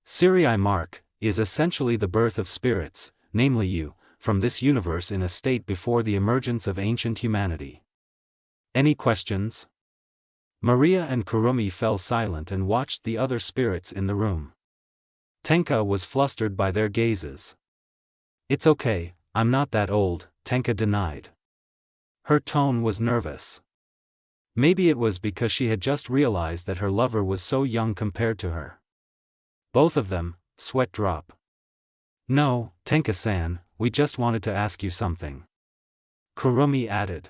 Serii Mark is essentially the birth of spirits, namely you, from this universe in a state before the emergence of ancient humanity. Any questions? Maria and Kurumi fell silent and watched the other spirits in the room. Tenka was flustered by their gazes. It's okay, I'm not that old, Tenka denied. Her tone was nervous. Maybe it was because she had just realized that her lover was so young compared to her. Both of them, sweat drop. No, Tenka-san, we just wanted to ask you something. Kurumi added.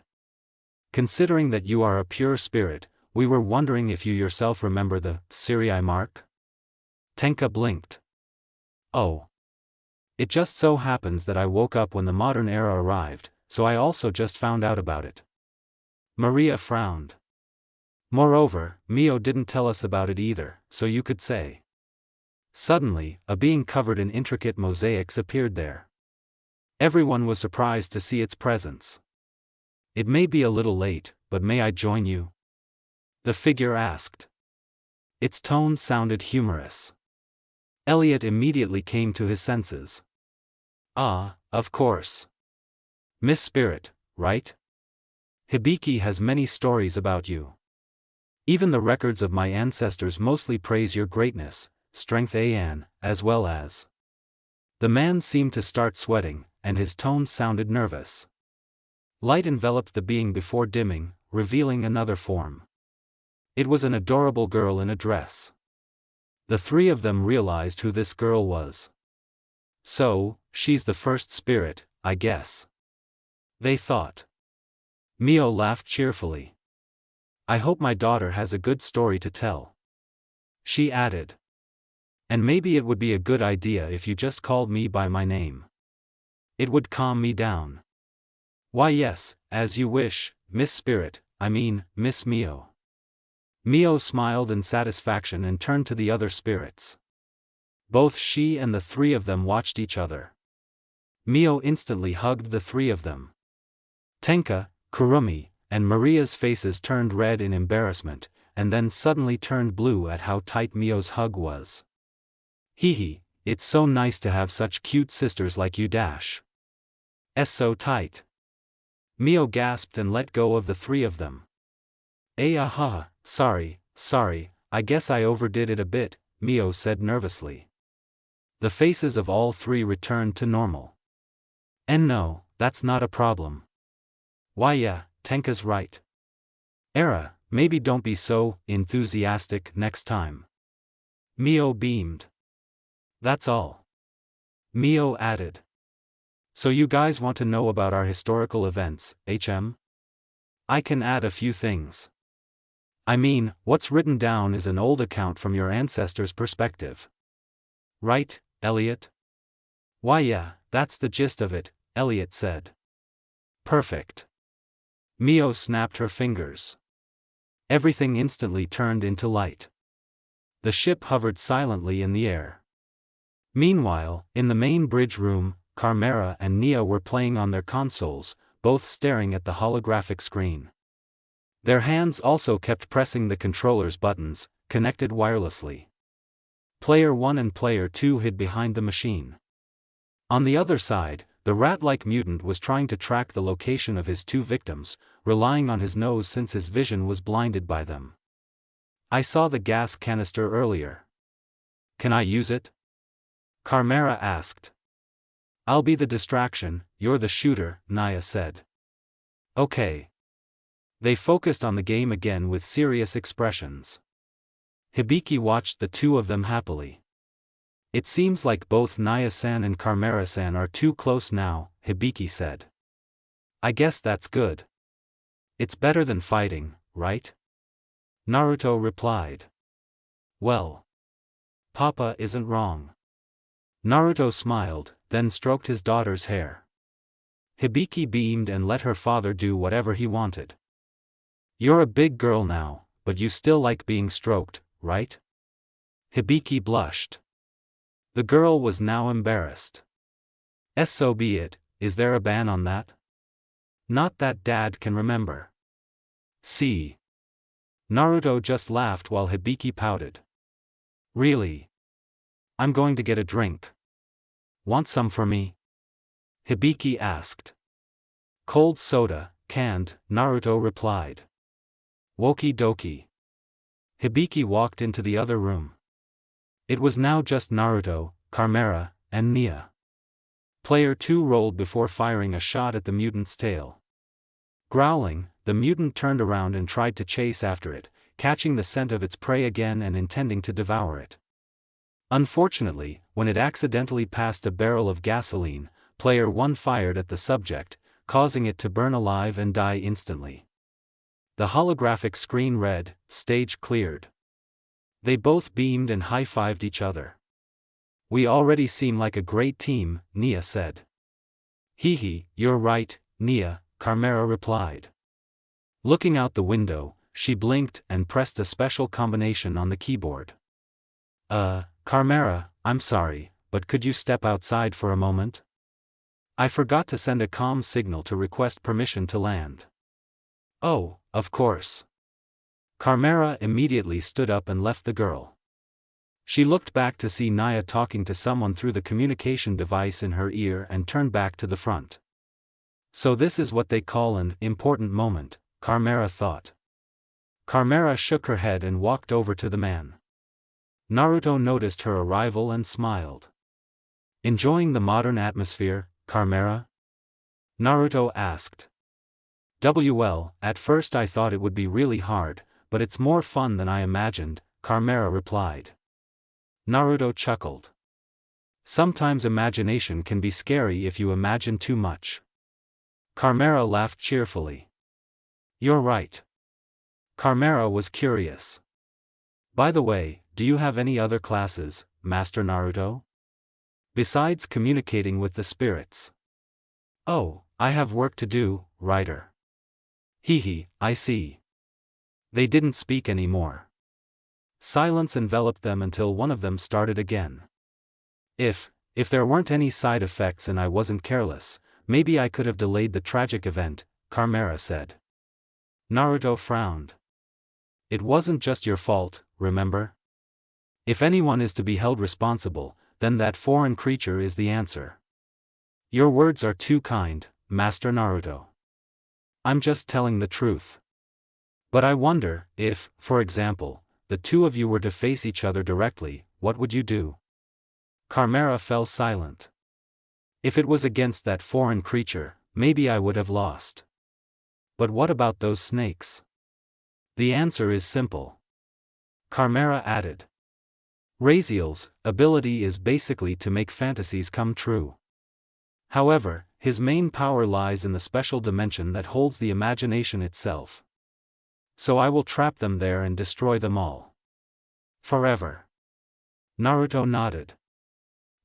Considering that you are a pure spirit, we were wondering if you yourself remember the Serii Mark? Tenka blinked. Oh. It just so happens that I woke up when the modern era arrived, so I also just found out about it. Maria frowned. Moreover, Mio didn't tell us about it either, so you could say. Suddenly, a being covered in intricate mosaics appeared there. Everyone was surprised to see its presence. It may be a little late, but may I join you? The figure asked. Its tone sounded humorous. Elliot immediately came to his senses. Ah, of course. Miss Spirit, right? Hibiki has many stories about you. Even the records of my ancestors mostly praise your greatness, strength as well as. The man seemed to start sweating, and his tone sounded nervous. Light enveloped the being before dimming, revealing another form. It was an adorable girl in a dress. The three of them realized who this girl was. So, she's the first spirit, I guess. They thought. Mio laughed cheerfully. I hope my daughter has a good story to tell. She added. And maybe it would be a good idea if you just called me by my name. It would calm me down. Why yes, as you wish, Miss Spirit, Miss Mio. Mio smiled in satisfaction and turned to the other spirits. Both she and the three of them watched each other. Mio instantly hugged the three of them. Tenka, Kurumi, and Maria's faces turned red in embarrassment, and then suddenly turned blue at how tight Mio's hug was. Hee, it's so nice to have such cute sisters like you so tight. Mio gasped and let go of the three of them. Sorry, I guess I overdid it a bit, Mio said nervously. The faces of all three returned to normal. And no, that's not a problem. Why yeah, Tenka's right. Maybe don't be so enthusiastic next time. Mio beamed. That's all. Mio added. So you guys want to know about our historical events, HM? I can add a few things. I mean, what's written down is an old account from your ancestors' perspective. Right, Elliot? Why yeah, that's the gist of it, Elliot said. Perfect. Mio snapped her fingers. Everything instantly turned into light. The ship hovered silently in the air. Meanwhile, in the main bridge room, Carmera and Nia were playing on their consoles, both staring at the holographic screen. Their hands also kept pressing the controller's buttons, connected wirelessly. Player 1 and Player 2 hid behind the machine. On the other side, the rat-like mutant was trying to track the location of his two victims, relying on his nose since his vision was blinded by them. I saw the gas canister earlier. Can I use it? Carmera asked. I'll be the distraction, you're the shooter, Nia said. Okay. They focused on the game again with serious expressions. Hibiki watched the two of them happily. It seems like both Nia-san and Carmera-san are too close now, Hibiki said. I guess that's good. It's better than fighting, right? Naruto replied. Well. Papa isn't wrong. Naruto smiled, then stroked his daughter's hair. Hibiki beamed and let her father do whatever he wanted. You're a big girl now, but you still like being stroked, right? Hibiki blushed. The girl was now embarrassed. So be it, is there a ban on that? Not that Dad can remember. See. Naruto just laughed while Hibiki pouted. Really? I'm going to get a drink. Want some for me? Hibiki asked. Cold soda, canned, Naruto replied. Woki doki. Hibiki walked into the other room. It was now just Naruto, Carmera, and Nia. Player 2 rolled before firing a shot at the mutant's tail. Growling, the mutant turned around and tried to chase after it, catching the scent of its prey again and intending to devour it. Unfortunately, when it accidentally passed a barrel of gasoline, Player 1 fired at the subject, causing it to burn alive and die instantly. The holographic screen read, "Stage cleared." They both beamed and high-fived each other. We already seem like a great team, Nia said. Hee, you're right, Nia, Carmera replied. Looking out the window, she blinked and pressed a special combination on the keyboard. Carmera, I'm sorry, but could you step outside for a moment? I forgot to send a comm signal to request permission to land. Oh, of course. Carmera immediately stood up and left the girl. She looked back to see Nia talking to someone through the communication device in her ear and turned back to the front. So this is what they call an important moment, Carmera thought. Carmera shook her head and walked over to the man. Naruto noticed her arrival and smiled. Enjoying the modern atmosphere, Carmera? Naruto asked. Well, at first I thought it would be really hard, but it's more fun than I imagined, Carmera replied. Naruto chuckled. Sometimes imagination can be scary if you imagine too much. Carmera laughed cheerfully. You're right. Carmera was curious. By the way, do you have any other classes, Master Naruto? Besides communicating with the spirits. Oh, I have work to do, writer. I see. They didn't speak anymore. Silence enveloped them until one of them started again. If there weren't any side effects and I wasn't careless, maybe I could have delayed the tragic event, Carmera said. Naruto frowned. It wasn't just your fault, remember? If anyone is to be held responsible, then that foreign creature is the answer. Your words are too kind, Master Naruto. I'm just telling the truth. But I wonder, if, for example, the two of you were to face each other directly, what would you do? Carmera fell silent. If it was against that foreign creature, maybe I would have lost. But what about those snakes? The answer is simple. Carmera added. Raziel's ability is basically to make fantasies come true. However, his main power lies in the special dimension that holds the imagination itself. So I will trap them there and destroy them all. Forever. Naruto nodded.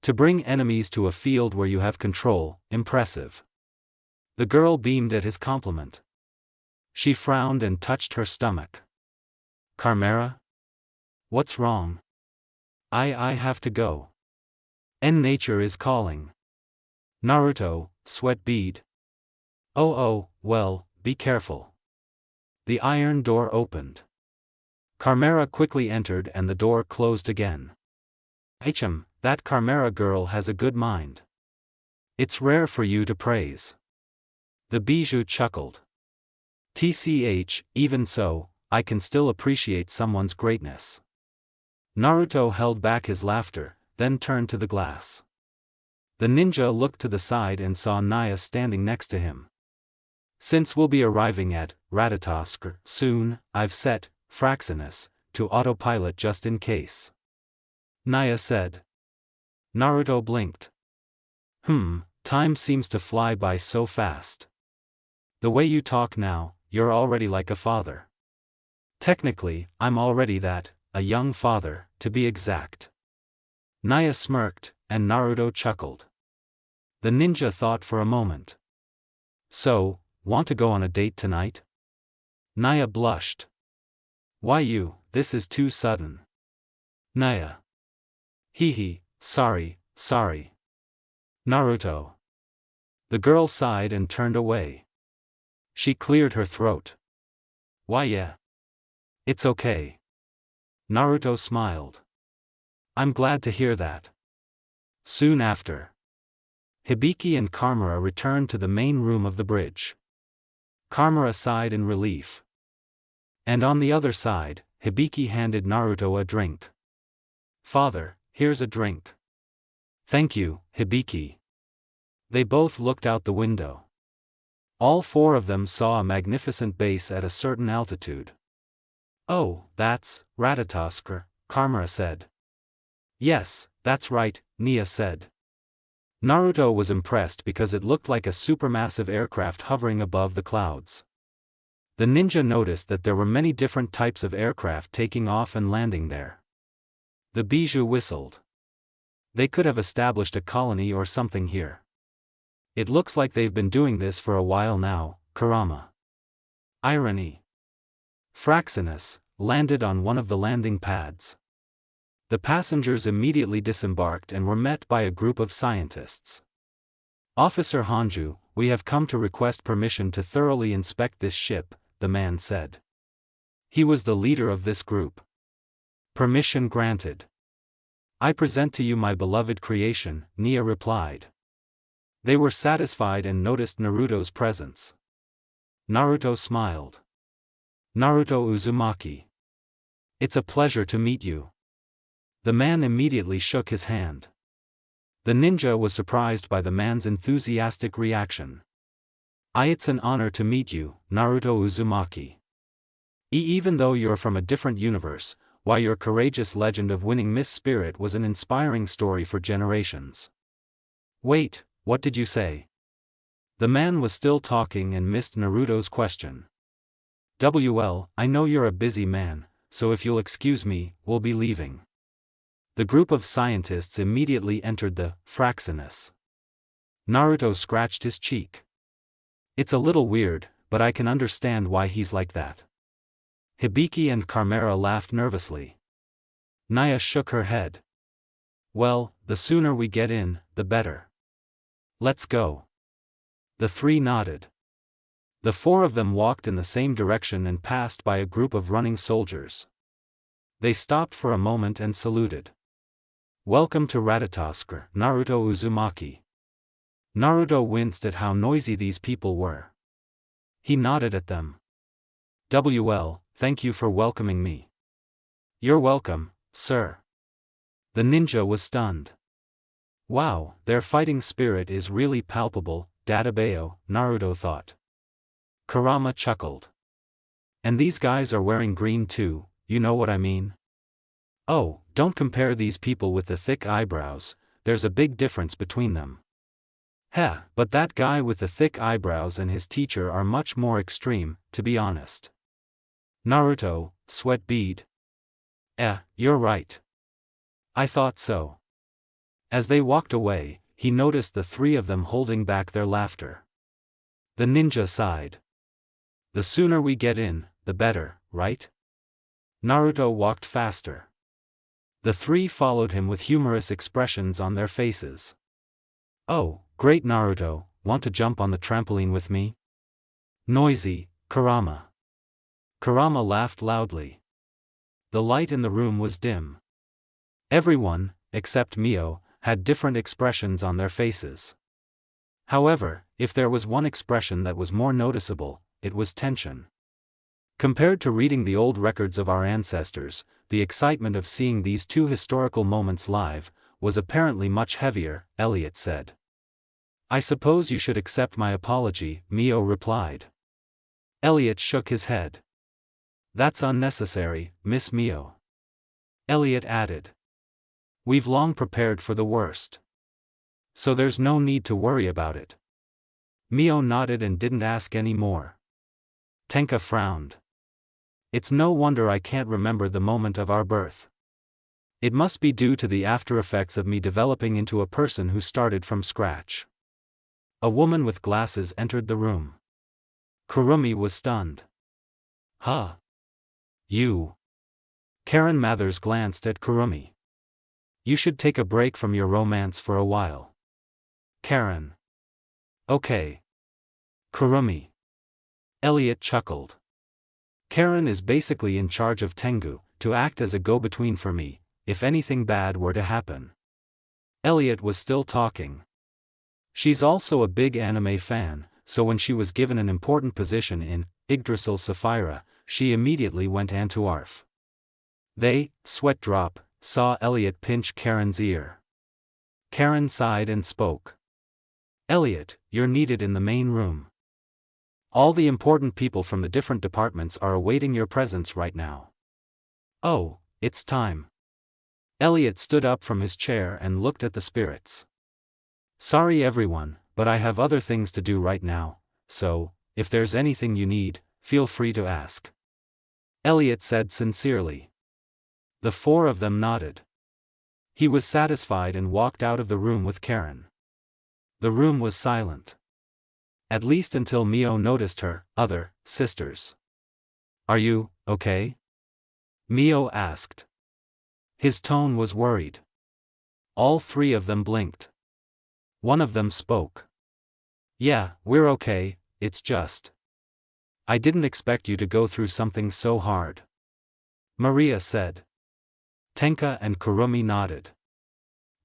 To bring enemies to a field where you have control, impressive. The girl beamed at his compliment. She frowned and touched her stomach. Chimera? What's wrong? I have to go. Nature is calling. Naruto, sweat bead. Oh, well, be careful. The iron door opened. Chimera quickly entered and the door closed again. That Chimera girl has a good mind. It's rare for you to praise. The bijou chuckled. TCH, even so, I can still appreciate someone's greatness. Naruto held back his laughter, then turned to the glass. The ninja looked to the side and saw Nia standing next to him. Since we'll be arriving at Ratatosk soon, I've set Fraxinus to autopilot just in case. Nia said. Naruto blinked. Time seems to fly by so fast. The way you talk now, you're already like a father. Technically, I'm already that, a young father, to be exact. Nia smirked, and Naruto chuckled. The ninja thought for a moment. So, want to go on a date tonight? Nia blushed. Why you, this is too sudden. Nia. Hee, sorry. Naruto. The girl sighed and turned away. She cleared her throat. Why yeah. It's okay. Naruto smiled. I'm glad to hear that. Soon after. Hibiki and Chimera returned to the main room of the bridge. Chimera sighed in relief. And on the other side, Hibiki handed Naruto a drink. Father, here's a drink. Thank you, Hibiki. They both looked out the window. All four of them saw a magnificent base at a certain altitude. Oh, that's Ratatosk, Chimera said. Yes, that's right, Nia said. Naruto was impressed because it looked like a supermassive aircraft hovering above the clouds. The ninja noticed that there were many different types of aircraft taking off and landing there. The bijou whistled. They could have established a colony or something here. It looks like they've been doing this for a while now, kurama. Irony. Fraxinus landed on one of the landing pads. The passengers immediately disembarked and were met by a group of scientists. Officer Hanju, we have come to request permission to thoroughly inspect this ship, the man said. He was the leader of this group. Permission granted. I present to you my beloved creation, Nia replied. They were satisfied and noticed Naruto's presence. Naruto smiled. Naruto Uzumaki. It's a pleasure to meet you. The man immediately shook his hand. The ninja was surprised by the man's enthusiastic reaction. It's an honor to meet you, Naruto Uzumaki. Even though you're from a different universe, why your courageous legend of winning Miss Spirit was an inspiring story for generations. Wait, what did you say? The man was still talking and missed Naruto's question. I know you're a busy man, so if you'll excuse me, we'll be leaving. The group of scientists immediately entered the Fraxinus. Naruto scratched his cheek. It's a little weird, but I can understand why he's like that. Hibiki and Chimera laughed nervously. Nia shook her head. Well, the sooner we get in, the better. Let's go. The three nodded. The four of them walked in the same direction and passed by a group of running soldiers. They stopped for a moment and saluted. Welcome to Ratatosk, Naruto Uzumaki. Naruto winced at how noisy these people were. He nodded at them. Thank you for welcoming me. You're welcome, sir. The ninja was stunned. Wow, their fighting spirit is really palpable, Databeo, Naruto thought. Kurama chuckled. And these guys are wearing green too, you know what I mean? Oh, don't compare these people with the thick eyebrows, there's a big difference between them. Heh, but that guy with the thick eyebrows and his teacher are much more extreme, to be honest. Naruto, sweat bead. You're right. I thought so. As they walked away, he noticed the three of them holding back their laughter. The ninja sighed. The sooner we get in, the better, right? Naruto walked faster. The three followed him with humorous expressions on their faces. Oh, great Naruto, want to jump on the trampoline with me? Noisy, Kurama. Kurama laughed loudly. The light in the room was dim. Everyone, except Mio, had different expressions on their faces. However, if there was one expression that was more noticeable, it was tension. Compared to reading the old records of our ancestors, the excitement of seeing these two historical moments live was apparently much heavier, Elliot said. I suppose you should accept my apology, Mio replied. Elliot shook his head. That's unnecessary, Miss Mio. Elliot added. We've long prepared for the worst. So there's no need to worry about it. Mio nodded and didn't ask any more. Tenka frowned. It's no wonder I can't remember the moment of our birth. It must be due to the after effects of me developing into a person who started from scratch. A woman with glasses entered the room. Kurumi was stunned. Huh? You? Karen Mathers glanced at Kurumi. You should take a break from your romance for a while. Karen. Okay. Kurumi. Elliot chuckled. Karen is basically in charge of Tengu, to act as a go-between for me, if anything bad were to happen. Elliot was still talking. She's also a big anime fan, so when she was given an important position in Yggdrasil Sapphira, she immediately went Antuarf. They, sweat drop, saw Elliot pinch Karen's ear. Karen sighed and spoke. Elliot, you're needed in the main room. All the important people from the different departments are awaiting your presence right now. Oh, it's time. Elliot stood up from his chair and looked at the spirits. Sorry everyone, but I have other things to do right now, so, if there's anything you need, feel free to ask. Elliot said sincerely. The four of them nodded. He was satisfied and walked out of the room with Karen. The room was silent. At least until Mio noticed her other sisters. Are you okay? Mio asked. His tone was worried. All three of them blinked. One of them spoke. Yeah, we're okay, it's just. I didn't expect you to go through something so hard. Maria said. Tenka and Kurumi nodded.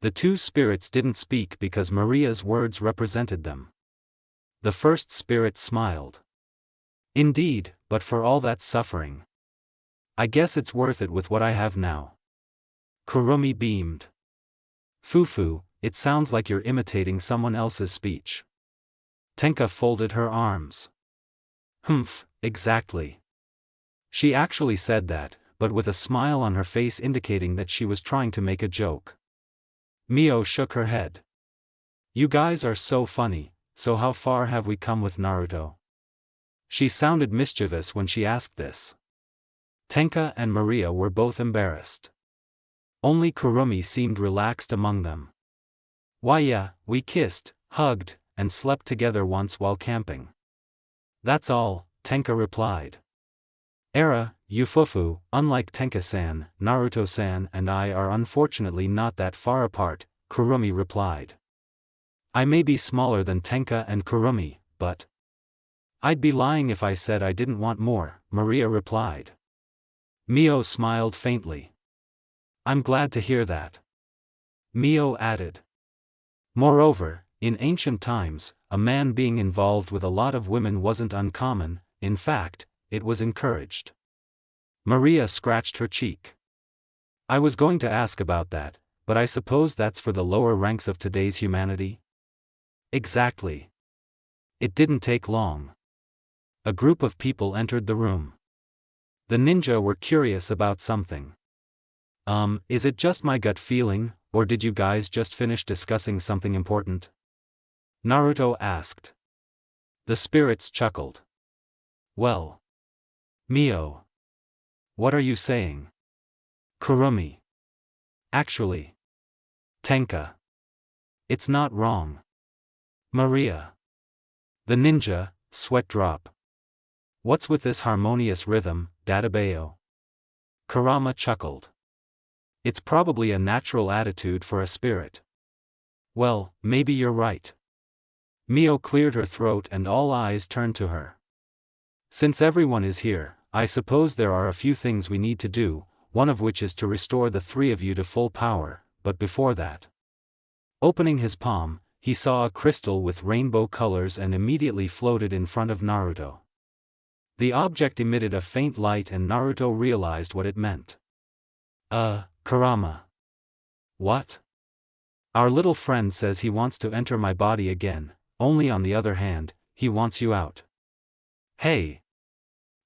The two spirits didn't speak because Maria's words represented them. The first spirit smiled. Indeed, but for all that suffering. I guess it's worth it with what I have now. Kurumi beamed. Fufu, it sounds like you're imitating someone else's speech. Tenka folded her arms. Humph, exactly. She actually said that, but with a smile on her face indicating that she was trying to make a joke. Mio shook her head. You guys are so funny, so how far have we come with Naruto? She sounded mischievous when she asked this. Tenka and Maria were both embarrassed. Only Kurumi seemed relaxed among them. Why yeah, we kissed, hugged, and slept together once while camping. That's all, Tenka replied. Yufufu, unlike Tenka-san, Naruto-san and I are unfortunately not that far apart, Kurumi replied. I may be smaller than Tenka and Kurumi, but I'd be lying if I said I didn't want more, Maria replied. Mio smiled faintly. I'm glad to hear that. Mio added. Moreover, in ancient times, a man being involved with a lot of women wasn't uncommon, in fact, it was encouraged. Maria scratched her cheek. I was going to ask about that, but I suppose that's for the lower ranks of today's humanity? Exactly. It didn't take long. A group of people entered the room. The ninja were curious about something. Is it just my gut feeling, or did you guys just finish discussing something important? Naruto asked. The spirits chuckled. Well. Mio. What are you saying? Kurumi. Actually. Tenka. It's not wrong. Maria. The ninja, sweat drop. What's with this harmonious rhythm, Dadabayo? Kurama chuckled. It's probably a natural attitude for a spirit. Well, maybe you're right. Mio cleared her throat and all eyes turned to her. Since everyone is here, I suppose there are a few things we need to do, one of which is to restore the three of you to full power, but before that. Opening his palm, he saw a crystal with rainbow colors and immediately floated in front of Naruto. The object emitted a faint light and Naruto realized what it meant. Kurama. What? Our little friend says he wants to enter my body again, only on the other hand, he wants you out. Hey!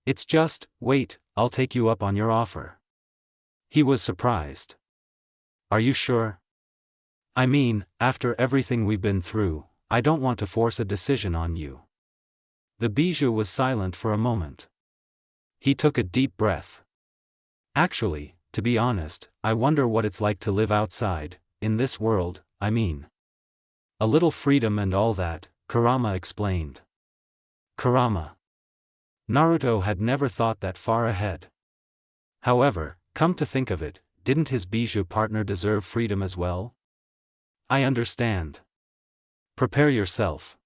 It's just, wait, I'll take you up on your offer. He was surprised. Are you sure? I mean, after everything we've been through, I don't want to force a decision on you. The bijou was silent for a moment. He took a deep breath. Actually, to be honest, I wonder what it's like to live outside, in this world, I mean. A little freedom and all that, Kurama explained. Kurama. Naruto had never thought that far ahead. However, come to think of it, didn't his bijou partner deserve freedom as well? I understand. Prepare yourself.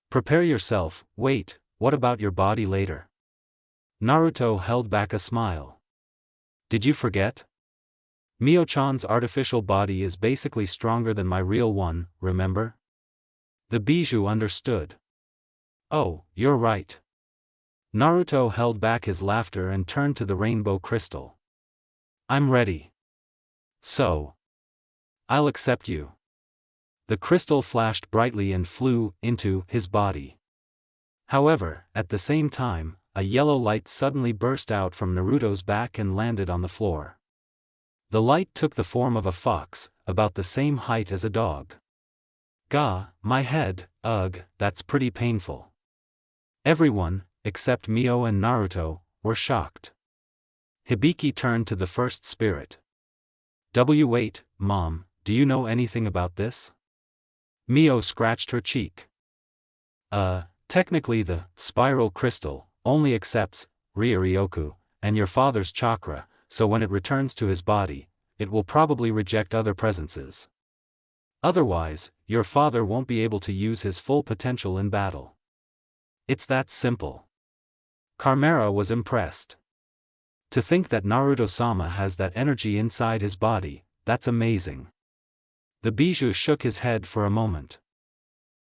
Prepare yourself, wait, what about your body later? Naruto held back a smile. Did you forget? Mio-chan's artificial body is basically stronger than my real one, remember? The bijou understood. Oh, you're right. Naruto held back his laughter and turned to the rainbow crystal. I'm ready. So. I'll accept you. The crystal flashed brightly and flew into his body. However, at the same time, a yellow light suddenly burst out from Naruto's back and landed on the floor. The light took the form of a fox, about the same height as a dog. Gah, my head, ugh, that's pretty painful. Everyone, except Mio and Naruto, were shocked. Hibiki turned to the first spirit. Wait, Mom, do you know anything about this? Mio scratched her cheek. Technically the spiral crystal only accepts Ryoryoku and your father's chakra, so when it returns to his body, it will probably reject other presences. Otherwise, your father won't be able to use his full potential in battle. It's that simple. Carmera was impressed. To think that Naruto-sama has that energy inside his body, that's amazing. The bijou shook his head for a moment.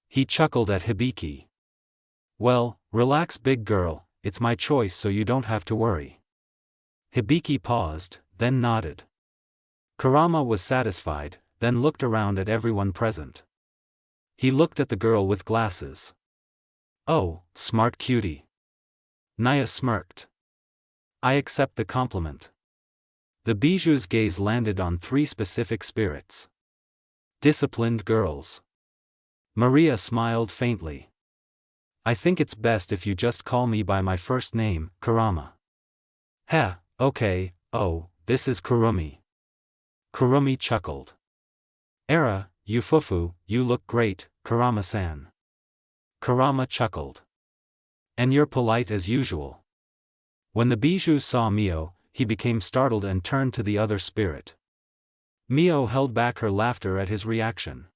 He chuckled at Hibiki. Well, relax big girl, it's my choice so you don't have to worry. Hibiki paused, then nodded. Kurama was satisfied, then looked around at everyone present. He looked at the girl with glasses. Oh, smart cutie. Nia smirked. I accept the compliment. The bijou's gaze landed on three specific spirits. Disciplined girls. Maria smiled faintly. I think it's best if you just call me by my first name, Kurama. Heh, okay, oh, this is Kurumi. Kurumi chuckled. Era, Yufufu, you look great, Kurama-san. Kurama chuckled. And you're polite as usual. When the bijou saw Mio, he became startled and turned to the other spirit. Mio held back her laughter at his reaction.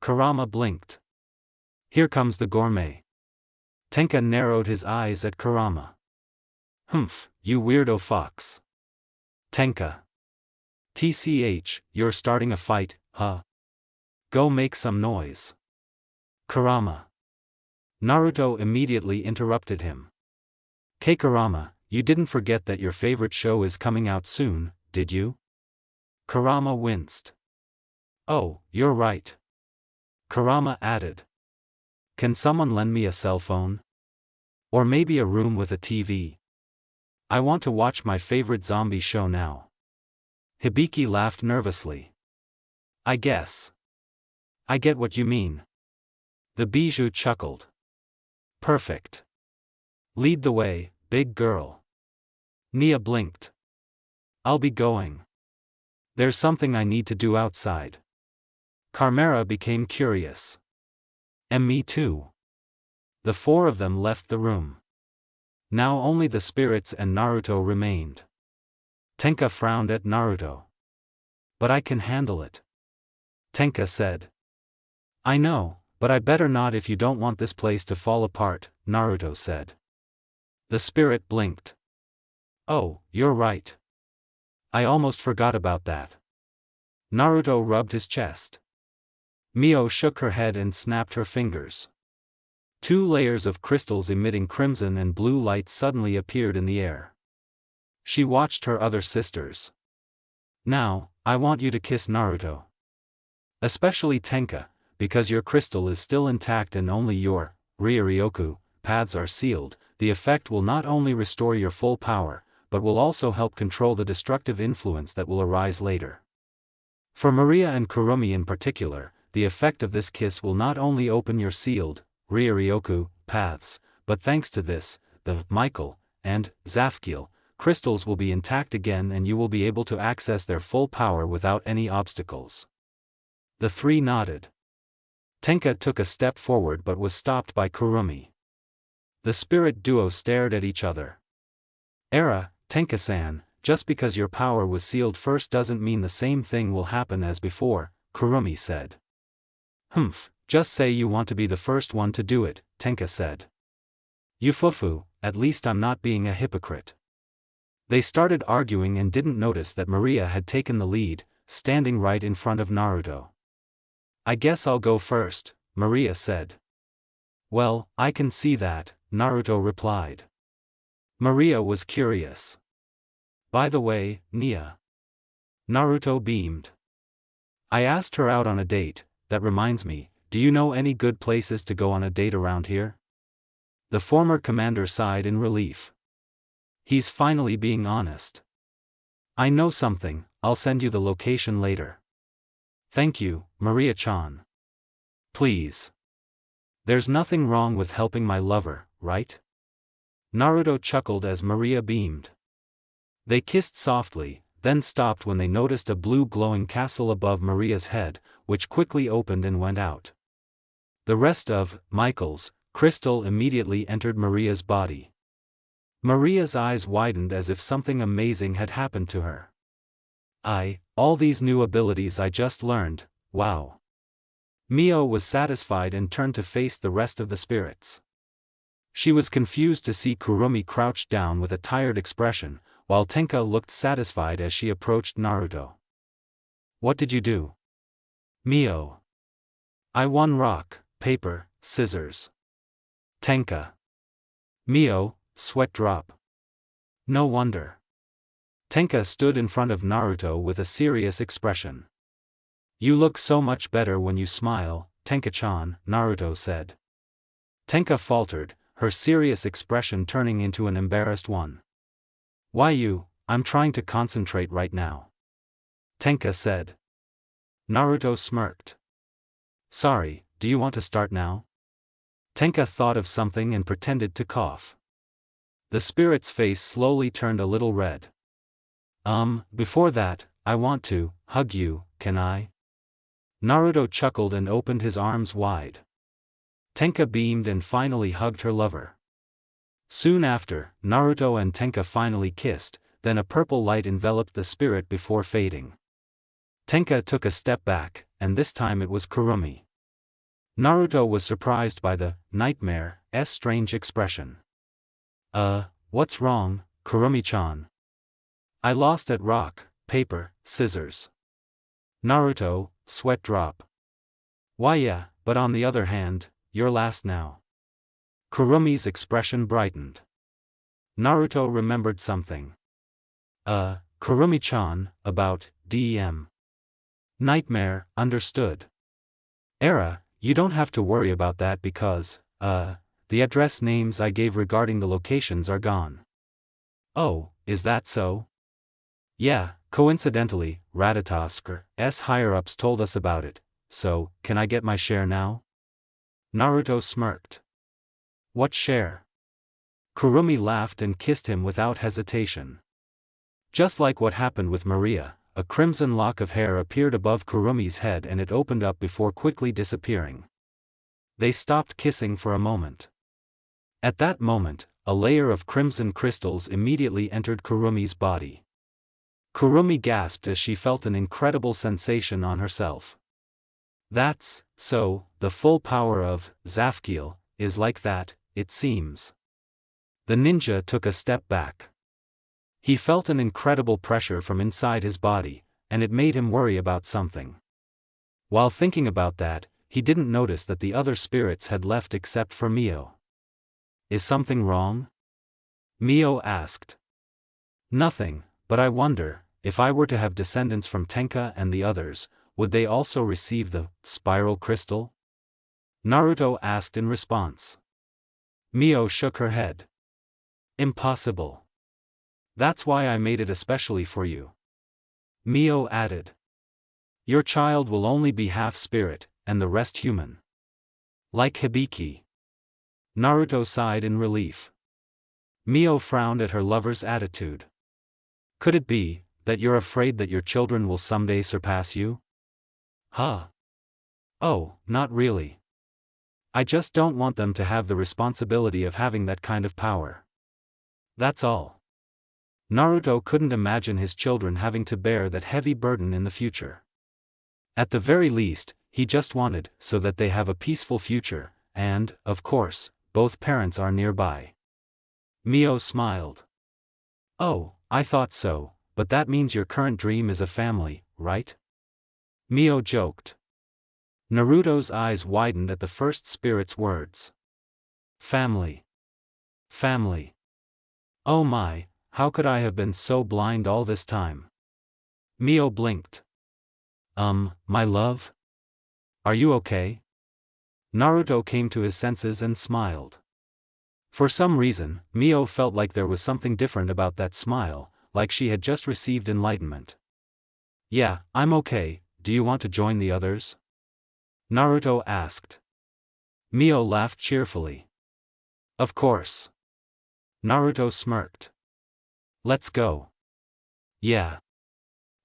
Kurama blinked. Here comes the gourmet. Tenka narrowed his eyes at Kurama. Humph, you weirdo fox. Tenka. TCH, you're starting a fight, huh? Go make some noise. Kurama. Naruto immediately interrupted him. Kurama, you didn't forget that your favorite show is coming out soon, did you? Kurama winced. Oh, you're right. Kurama added. Can someone lend me a cell phone? Or maybe a room with a TV? I want to watch my favorite zombie show now. Hibiki laughed nervously. I guess. I get what you mean. The bijou chuckled. Perfect. Lead the way, big girl. Nia blinked. I'll be going. There's something I need to do outside. Carmera became curious. And me too. The four of them left the room. Now only the spirits and Naruto remained. Tenka frowned at Naruto. But I can handle it. Tenka said. I know, but I better not if you don't want this place to fall apart, Naruto said. The spirit blinked. Oh, you're right. I almost forgot about that. Naruto rubbed his chest. Mio shook her head and snapped her fingers. 2 layers of crystals emitting crimson and blue light suddenly appeared in the air. She watched her other sisters. Now, I want you to kiss Naruto. Especially Tenka, because your crystal is still intact and only your Ryoryoku paths are sealed. The effect will not only restore your full power, but will also help control the destructive influence that will arise later. For Maria and Kurumi in particular, the effect of this kiss will not only open your sealed Ryoryoku paths, but thanks to this, the Michael and Zafkiel crystals will be intact again and you will be able to access their full power without any obstacles. The 3 nodded. Tenka took a step forward but was stopped by Kurumi. The spirit duo stared at each other. Tenka-san, just because your power was sealed first doesn't mean the same thing will happen as before, Kurumi said. Humph, just say you want to be the first one to do it, Tenka said. Yufufu, at least I'm not being a hypocrite. They started arguing and didn't notice that Maria had taken the lead, standing right in front of Naruto. I guess I'll go first, Maria said. Well, I can see that, Naruto replied. Maria was curious. By the way, Nia. Naruto beamed. I asked her out on a date. That reminds me, do you know any good places to go on a date around here? The former commander sighed in relief. He's finally being honest. I know something, I'll send you the location later. Thank you, Maria-chan. Please. There's nothing wrong with helping my lover, right? Naruto chuckled as Maria beamed. They kissed softly, then stopped when they noticed a blue glowing castle above Maria's head, which quickly opened and went out. The rest of Michael's crystal immediately entered Maria's body. Maria's eyes widened as if something amazing had happened to her. All these new abilities I just learned, wow. Mio was satisfied and turned to face the rest of the spirits. She was confused to see Kurumi crouched down with a tired expression, while Tenka looked satisfied as she approached Naruto. What did you do? Mio. I won rock, paper, scissors. Tenka. Mio, sweat drop. No wonder. Tenka stood in front of Naruto with a serious expression. You look so much better when you smile, Tenka-chan, Naruto said. Tenka faltered, her serious expression turning into an embarrassed one. Why you? I'm trying to concentrate right now. Tenka said. Naruto smirked. Sorry, do you want to start now? Tenka thought of something and pretended to cough. The spirit's face slowly turned a little red. Before that, I want to hug you, can I? Naruto chuckled and opened his arms wide. Tenka beamed and finally hugged her lover. Soon after, Naruto and Tenka finally kissed, then a purple light enveloped the spirit before fading. Tenka took a step back, and this time it was Kurumi. Naruto was surprised by the nightmare's strange expression. What's wrong, Kurumi-chan? I lost at rock, paper, scissors. Naruto, sweat drop. Why yeah, but on the other hand, you're last now. Kurumi's expression brightened. Naruto remembered something. Kurumi-chan, about DEM. Nightmare, understood. You don't have to worry about that because, the address names I gave regarding the locations are gone. Oh, is that so? Yeah, coincidentally, Ratatosk's higher-ups told us about it, so, can I get my share now? Naruto smirked. What share? Kurumi laughed and kissed him without hesitation. Just like what happened with Maria, a crimson lock of hair appeared above Kurumi's head and it opened up before quickly disappearing. They stopped kissing for a moment. At that moment, a layer of crimson crystals immediately entered Kurumi's body. Kurumi gasped as she felt an incredible sensation on herself. That's so, the full power of Zafkiel is like that, it seems. The ninja took a step back. He felt an incredible pressure from inside his body, and it made him worry about something. While thinking about that, he didn't notice that the other spirits had left except for Mio. Is something wrong? Mio asked. Nothing, but I wonder, if I were to have descendants from Tenka and the others, would they also receive the spiral crystal? Naruto asked in response. Mio shook her head. Impossible. That's why I made it especially for you. Mio added. Your child will only be half spirit, and the rest human. Like Hibiki. Naruto sighed in relief. Mio frowned at her lover's attitude. Could it be that you're afraid that your children will someday surpass you? Huh? Oh, not really. I just don't want them to have the responsibility of having that kind of power. That's all. Naruto couldn't imagine his children having to bear that heavy burden in the future. At the very least, he just wanted so that they have a peaceful future, and, of course, both parents are nearby. Mio smiled. Oh, I thought so, but that means your current dream is a family, right? Mio joked. Naruto's eyes widened at the first spirit's words. Family. Family. Oh my, how could I have been so blind all this time? Mio blinked. My love? Are you okay? Naruto came to his senses and smiled. For some reason, Mio felt like there was something different about that smile, like she had just received enlightenment. Yeah, I'm okay, do you want to join the others? Naruto asked. Mio laughed cheerfully. Of course. Naruto smirked. Let's go. Yeah.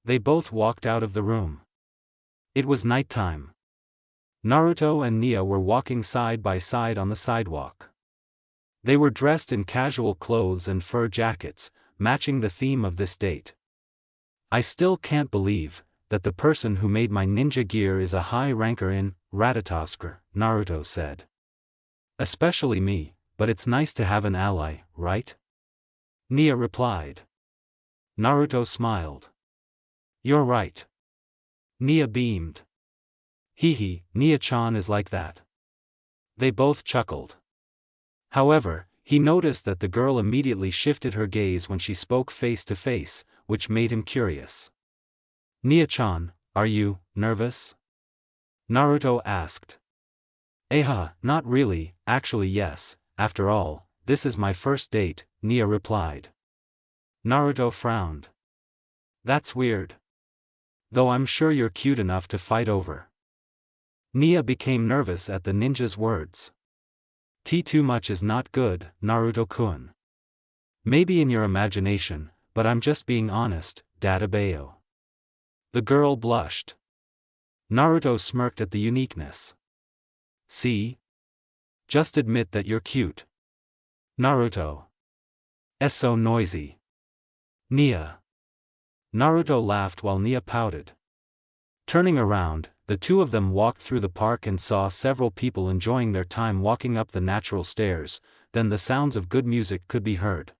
They both walked out of the room. It was nighttime. Naruto and Nia were walking side by side on the sidewalk. They were dressed in casual clothes and fur jackets, matching the theme of this date. I still can't believe that the person who made my ninja gear is a high ranker in Ratatoskr, Naruto said. Especially me, but it's nice to have an ally, right? Nia replied. Naruto smiled. You're right. Nia beamed. Hee, Nia-chan is like that. They both chuckled. However, he noticed that the girl immediately shifted her gaze when she spoke face to face, which made him curious. Nia-chan, are you nervous? Naruto asked. Not really, actually yes, after all, this is my first date, Nia replied. Naruto frowned. That's weird. Though I'm sure you're cute enough to fight over. Nia became nervous at the ninja's words. Too much is not good, Naruto-kun. Maybe in your imagination, but I'm just being honest, Databeo. The girl blushed. Naruto smirked at the uniqueness. See? Just admit that you're cute. Naruto. So noisy. Nia. Naruto laughed while Nia pouted. Turning around, the two of them walked through the park and saw several people enjoying their time walking up the natural stairs, then the sounds of good music could be heard.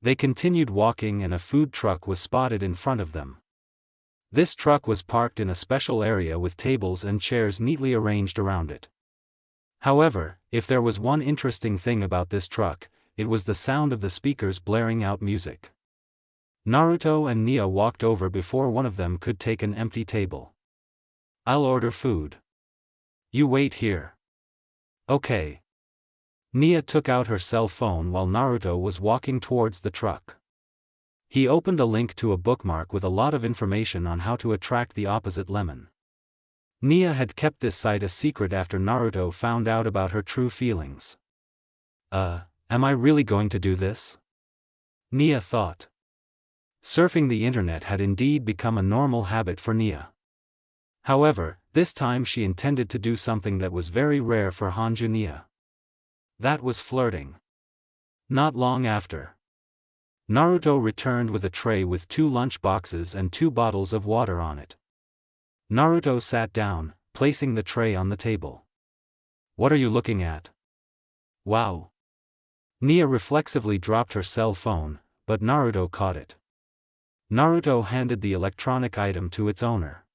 They continued walking and a food truck was spotted in front of them. This truck was parked in a special area with tables and chairs neatly arranged around it. However, if there was one interesting thing about this truck, it was the sound of the speakers blaring out music. Naruto and Nia walked over before one of them could take an empty table. I'll order food. You wait here. Okay. Nia took out her cell phone while Naruto was walking towards the truck. He opened a link to a bookmark with a lot of information on how to attract the opposite lemon. Nia had kept this site a secret after Naruto found out about her true feelings. Am I really going to do this? Nia thought. Surfing the internet had indeed become a normal habit for Nia. However, this time she intended to do something that was very rare for Hanju Nia. That was flirting. Not long after, Naruto returned with a tray with 2 lunch boxes and 2 bottles of water on it. Naruto sat down, placing the tray on the table. What are you looking at? Wow. Nia reflexively dropped her cell phone, but Naruto caught it. Naruto handed the electronic item to its owner.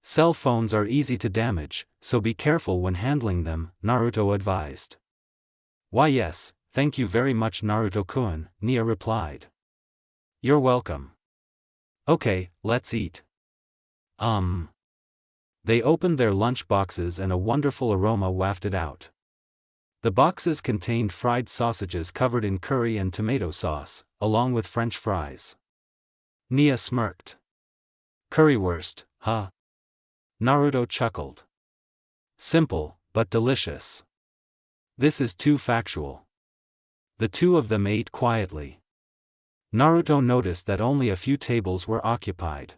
Cell phones are easy to damage, so be careful when handling them, Naruto advised. Why yes, thank you very much Naruto-kun, Nia replied. You're welcome. Okay, let's eat. They opened their lunch boxes and a wonderful aroma wafted out. The boxes contained fried sausages covered in curry and tomato sauce, along with French fries. Nia smirked. Currywurst, huh? Naruto chuckled. Simple, but delicious. This is too factual. The 2 of them ate quietly. Naruto noticed that only a few tables were occupied.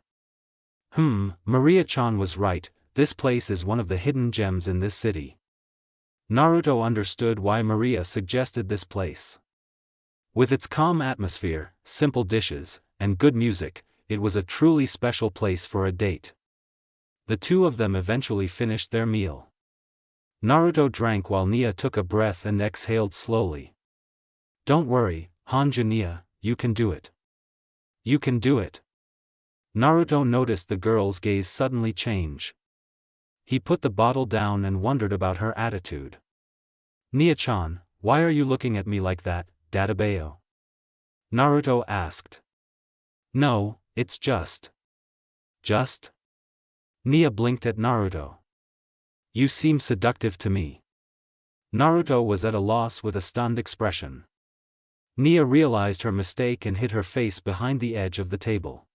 Maria-chan was right, this place is one of the hidden gems in this city. Naruto understood why Maria suggested this place. With its calm atmosphere, simple dishes, and good music, it was a truly special place for a date. The 2 of them eventually finished their meal. Naruto drank while Nia took a breath and exhaled slowly. Don't worry, Hanju Nia, you can do it. You can do it. Naruto noticed the girl's gaze suddenly change. He put the bottle down and wondered about her attitude. Nia-chan, why are you looking at me like that, Dadabayo? Naruto asked. No, it's just. Just? Nia blinked at Naruto. You seem seductive to me. Naruto was at a loss with a stunned expression. Nia realized her mistake and hid her face behind the edge of the table.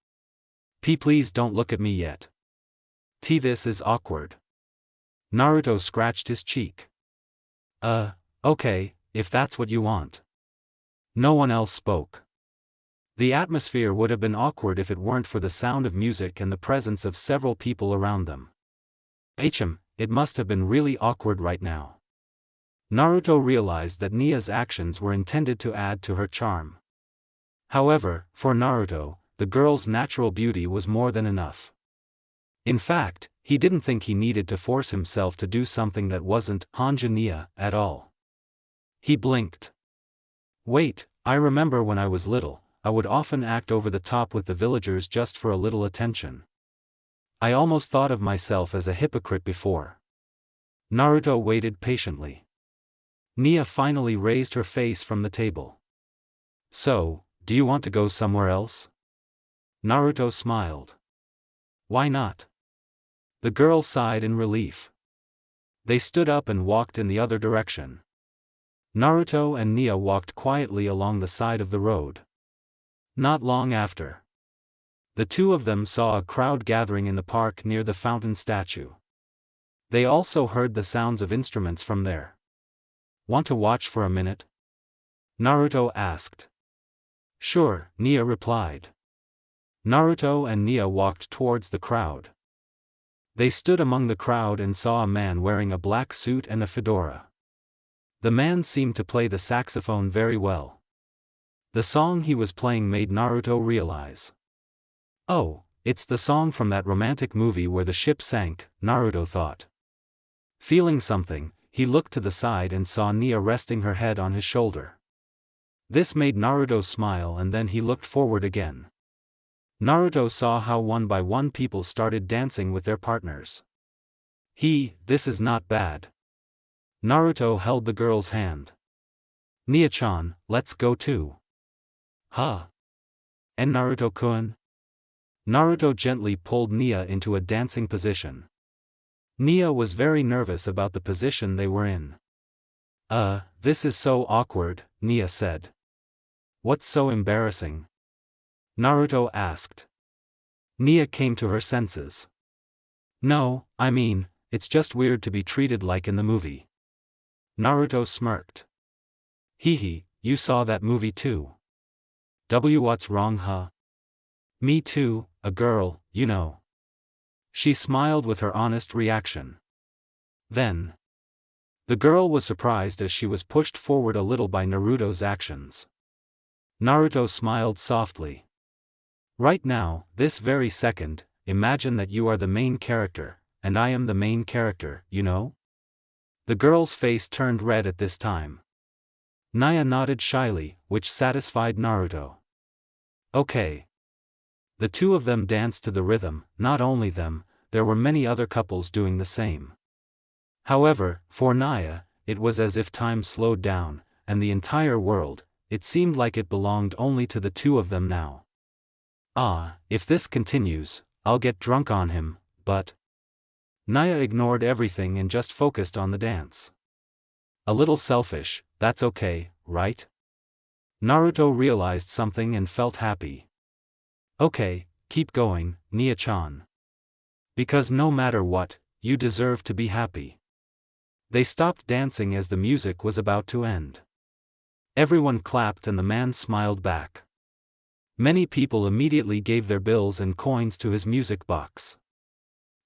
Please don't look at me yet. This is awkward. Naruto scratched his cheek. Okay, if that's what you want. No one else spoke. The atmosphere would have been awkward if it weren't for the sound of music and the presence of several people around them. It must have been really awkward right now. Naruto realized that Nia's actions were intended to add to her charm. However, for Naruto, the girl's natural beauty was more than enough. In fact, he didn't think he needed to force himself to do something that wasn't Hanju Nia at all. He blinked. Wait, I remember when I was little, I would often act over the top with the villagers just for a little attention. I almost thought of myself as a hypocrite before. Naruto waited patiently. Nia finally raised her face from the table. So, do you want to go somewhere else? Naruto smiled. Why not? The girl sighed in relief. They stood up and walked in the other direction. Naruto and Nia walked quietly along the side of the road. Not long after, the 2 of them saw a crowd gathering in the park near the fountain statue. They also heard the sounds of instruments from there. Want to watch for a minute? Naruto asked. Sure, Nia replied. Naruto and Nia walked towards the crowd. They stood among the crowd and saw a man wearing a black suit and a fedora. The man seemed to play the saxophone very well. The song he was playing made Naruto realize. Oh, it's the song from that romantic movie where the ship sank, Naruto thought. Feeling something, he looked to the side and saw Nia resting her head on his shoulder. This made Naruto smile and then he looked forward again. Naruto saw how one by one people started dancing with their partners. This is not bad. Naruto held the girl's hand. Nia-chan, let's go too. Huh? And Naruto-kun? Naruto gently pulled Nia into a dancing position. Nia was very nervous about the position they were in. This is so awkward, Nia said. What's so embarrassing? Naruto asked. Nia came to her senses. No, I mean, it's just weird to be treated like in the movie. Naruto smirked. Hee, you saw that movie too. What's wrong, huh? Me too, a girl, you know. She smiled with her honest reaction. Then. The girl was surprised as she was pushed forward a little by Naruto's actions. Naruto smiled softly. Right now, this very second, imagine that you are the main character, and I am the main character, you know? The girl's face turned red at this time. Nia nodded shyly, which satisfied Naruto. Okay. The two of them danced to the rhythm. Not only them, there were many other couples doing the same. However, for Nia, it was as if time slowed down, and the entire world, it seemed like it belonged only to the two of them now. If this continues, I'll get drunk on him, but... Nia ignored everything and just focused on the dance. A little selfish, that's okay, right? Naruto realized something and felt happy. Okay, keep going, Nia-chan. Because no matter what, you deserve to be happy. They stopped dancing as the music was about to end. Everyone clapped and the man smiled back. Many people immediately gave their bills and coins to his music box.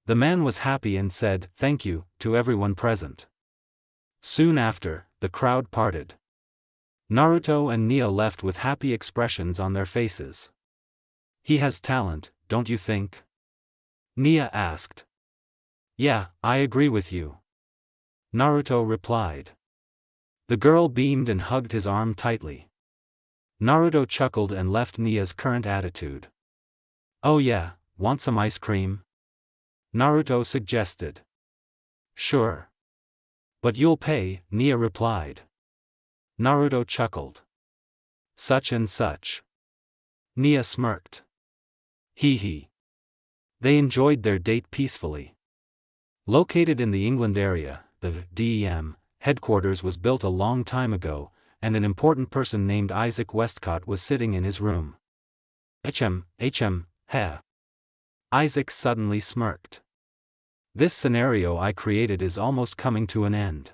The man was happy and said, "Thank you," to everyone present. Soon after, the crowd parted. Naruto and Nia left with happy expressions on their faces. He has talent, don't you think? Nia asked. Yeah, I agree with you. Naruto replied. The girl beamed and hugged his arm tightly. Naruto chuckled and left Nia's current attitude. Oh yeah, want some ice cream? Naruto suggested. Sure. But you'll pay, Nia replied. Naruto chuckled. Such and such. Nia smirked. Hee. They enjoyed their date peacefully. Located in the England area, the DEM headquarters was built a long time ago, and an important person named Isaac Westcott was sitting in his room. Heh. Isaac suddenly smirked. This scenario I created is almost coming to an end.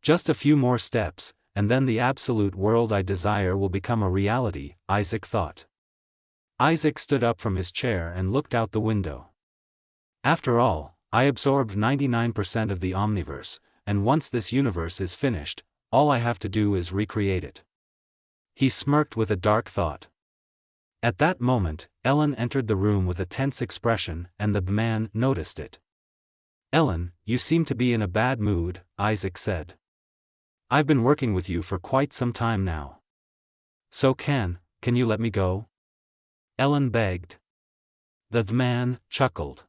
Just a few more steps, and then the absolute world I desire will become a reality, Isaac thought. Isaac stood up from his chair and looked out the window. After all, I absorbed 99% of the omniverse, and once this universe is finished, all I have to do is recreate it. He smirked with a dark thought. At that moment, Ellen entered the room with a tense expression, and the man noticed it. Ellen, you seem to be in a bad mood, Isaac said. I've been working with you for quite some time now. So can you let me go? Ellen begged. The man chuckled.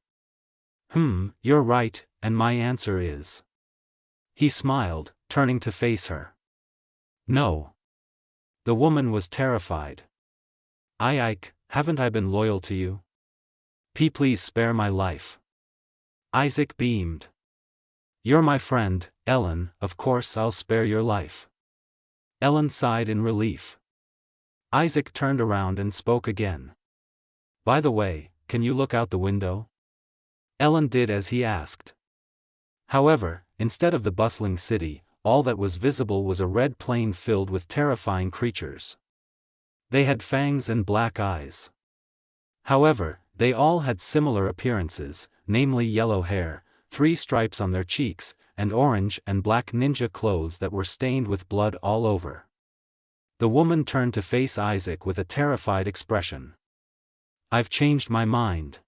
You're right, and my answer is. He smiled, turning to face her. No. The woman was terrified. Ike, haven't I been loyal to you? Please spare my life. Isaac beamed. You're my friend, Ellen, of course I'll spare your life. Ellen sighed in relief. Isaac turned around and spoke again. By the way, can you look out the window? Ellen did as he asked. However, instead of the bustling city, all that was visible was a red plain filled with terrifying creatures. They had fangs and black eyes. However, they all had similar appearances, namely yellow hair, 3 stripes on their cheeks, and orange and black ninja clothes that were stained with blood all over. The woman turned to face Isaac with a terrified expression. I've changed my mind.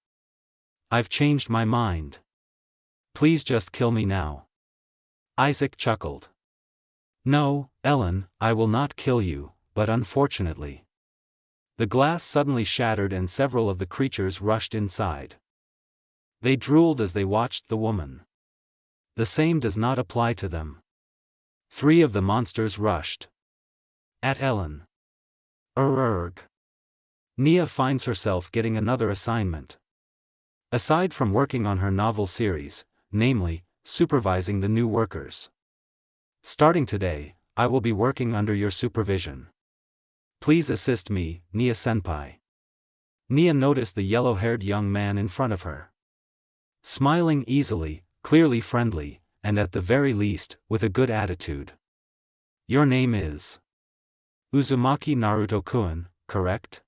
I've changed my mind. Please just kill me now. Isaac chuckled. No, Ellen, I will not kill you, but unfortunately. The glass suddenly shattered and several of the creatures rushed inside. They drooled as they watched the woman. The same does not apply to them. 3 of the monsters rushed at Ellen. Erg. Nia finds herself getting another assignment. Aside from working on her novel series, namely, supervising the new workers. Starting today, I will be working under your supervision. Please assist me, Nia-senpai. Nia noticed the yellow-haired young man in front of her. Smiling easily, clearly friendly, and at the very least, with a good attitude. Your name is Uzumaki Naruto-kun, correct?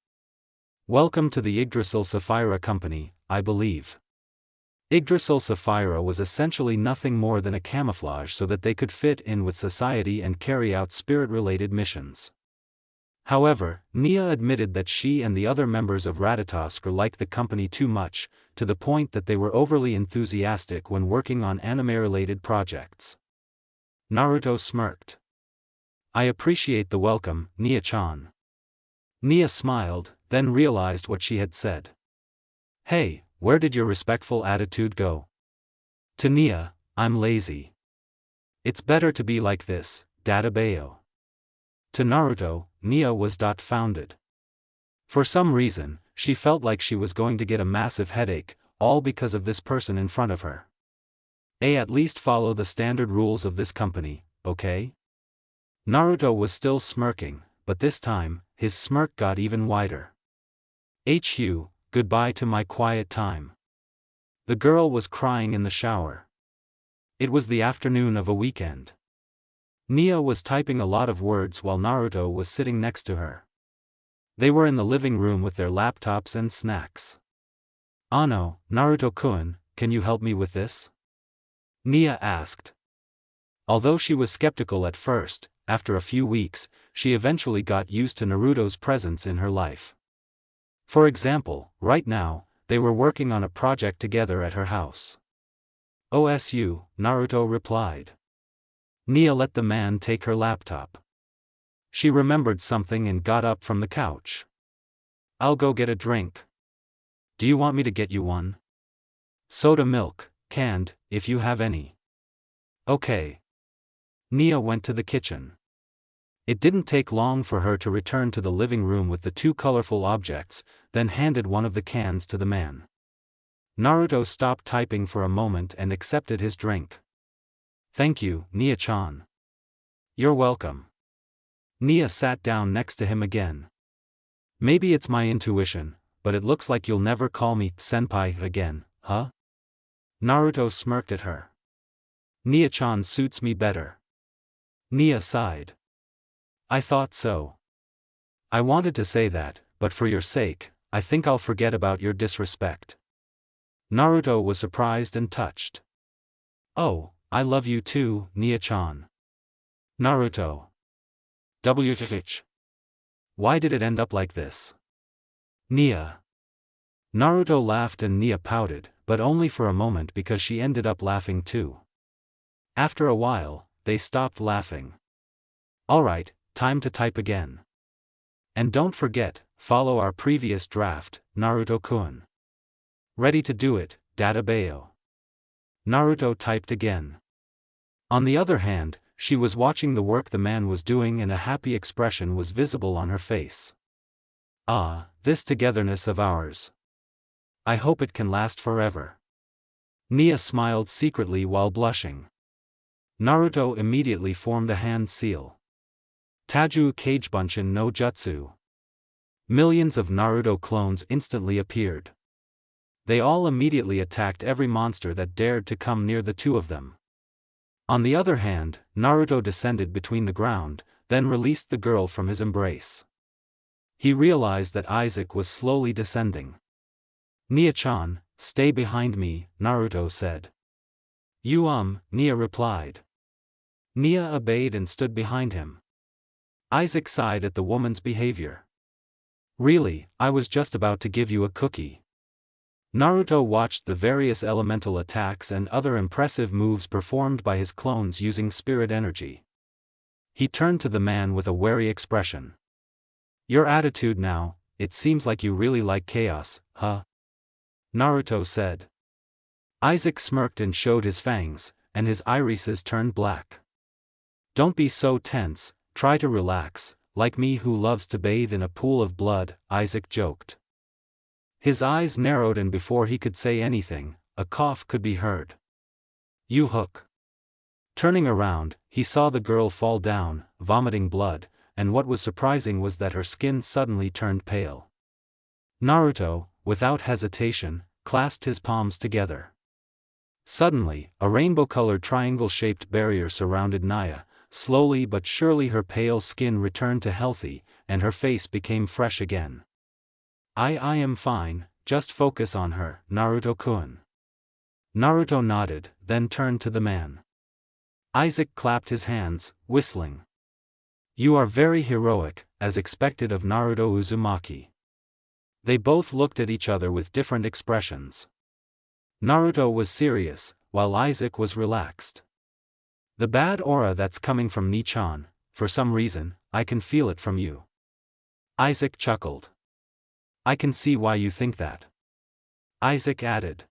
Welcome to the Yggdrasil Sapphira Company, I believe. Yggdrasil Sapphira was essentially nothing more than a camouflage so that they could fit in with society and carry out spirit-related missions. However, Nia admitted that she and the other members of Ratatoskr liked the company too much, to the point that they were overly enthusiastic when working on anime-related projects. Naruto smirked. I appreciate the welcome, Nia-chan. Nia smiled, then realized what she had said. Hey, where did your respectful attitude go? To Nia, I'm lazy. It's better to be like this, Databayo. To Naruto, Nia was dumbfounded. For some reason, she felt like she was going to get a massive headache, all because of this person in front of her. At least follow the standard rules of this company, okay? Naruto was still smirking, but this time, his smirk got even wider. HU, goodbye to my quiet time. The girl was crying in the shower. It was the afternoon of a weekend. Nia was typing a lot of words while Naruto was sitting next to her. They were in the living room with their laptops and snacks. Ano, Naruto-kun, can you help me with this? Nia asked. Although she was skeptical at first, after a few weeks, she eventually got used to Naruto's presence in her life. For example, right now, they were working on a project together at her house. OSU, Naruto replied. Nia let the man take her laptop. She remembered something and got up from the couch. I'll go get a drink. Do you want me to get you one? Soda milk, canned, if you have any. Okay. Nia went to the kitchen. It didn't take long for her to return to the living room with the two colorful objects, then handed one of the cans to the man. Naruto stopped typing for a moment and accepted his drink. Thank you, Nia-chan. You're welcome. Nia sat down next to him again. Maybe it's my intuition, but it looks like you'll never call me senpai again, huh? Naruto smirked at her. Nia-chan suits me better. Nia sighed. I thought so. I wanted to say that, but for your sake, I think I'll forget about your disrespect. Naruto was surprised and touched. Oh, I love you too, Nia-chan. Naruto. WTH. Why did it end up like this? Nia. Naruto laughed and Nia pouted, but only for a moment because she ended up laughing too. After a while, they stopped laughing. Alright, time to type again. And don't forget, follow our previous draft, Naruto-kun. Ready to do it, Databayo. Naruto typed again. On the other hand, she was watching the work the man was doing and a happy expression was visible on her face. Ah, this togetherness of ours. I hope it can last forever. Nia smiled secretly while blushing. Naruto immediately formed a hand seal. Taju Kagebunshin no Jutsu. Millions of Naruto clones instantly appeared. They all immediately attacked every monster that dared to come near the two of them. On the other hand, Naruto descended between the ground, then released the girl from his embrace. He realized that Isaac was slowly descending. Nia-chan, stay behind me, Naruto said. Nia replied. Nia obeyed and stood behind him. Isaac sighed at the woman's behavior. Really, I was just about to give you a cookie. Naruto watched the various elemental attacks and other impressive moves performed by his clones using spirit energy. He turned to the man with a wary expression. Your attitude now, it seems like you really like chaos, huh? Naruto said. Isaac smirked and showed his fangs, and his irises turned black. Don't be so tense, try to relax, like me who loves to bathe in a pool of blood, Isaac joked. His eyes narrowed and before he could say anything, a cough could be heard. You hook. Turning around, he saw the girl fall down, vomiting blood, and what was surprising was that her skin suddenly turned pale. Naruto, without hesitation, clasped his palms together. Suddenly, a rainbow-colored triangle-shaped barrier surrounded Nia. Slowly but surely her pale skin returned to healthy, and her face became fresh again. I am fine, just focus on her, Naruto-kun. Naruto nodded, then turned to the man. Isaac clapped his hands, whistling. You are very heroic, as expected of Naruto Uzumaki. They both looked at each other with different expressions. Naruto was serious, while Isaac was relaxed. The bad aura that's coming from Nichan, for some reason, I can feel it from you. Isaac chuckled. I can see why you think that. Isaac added.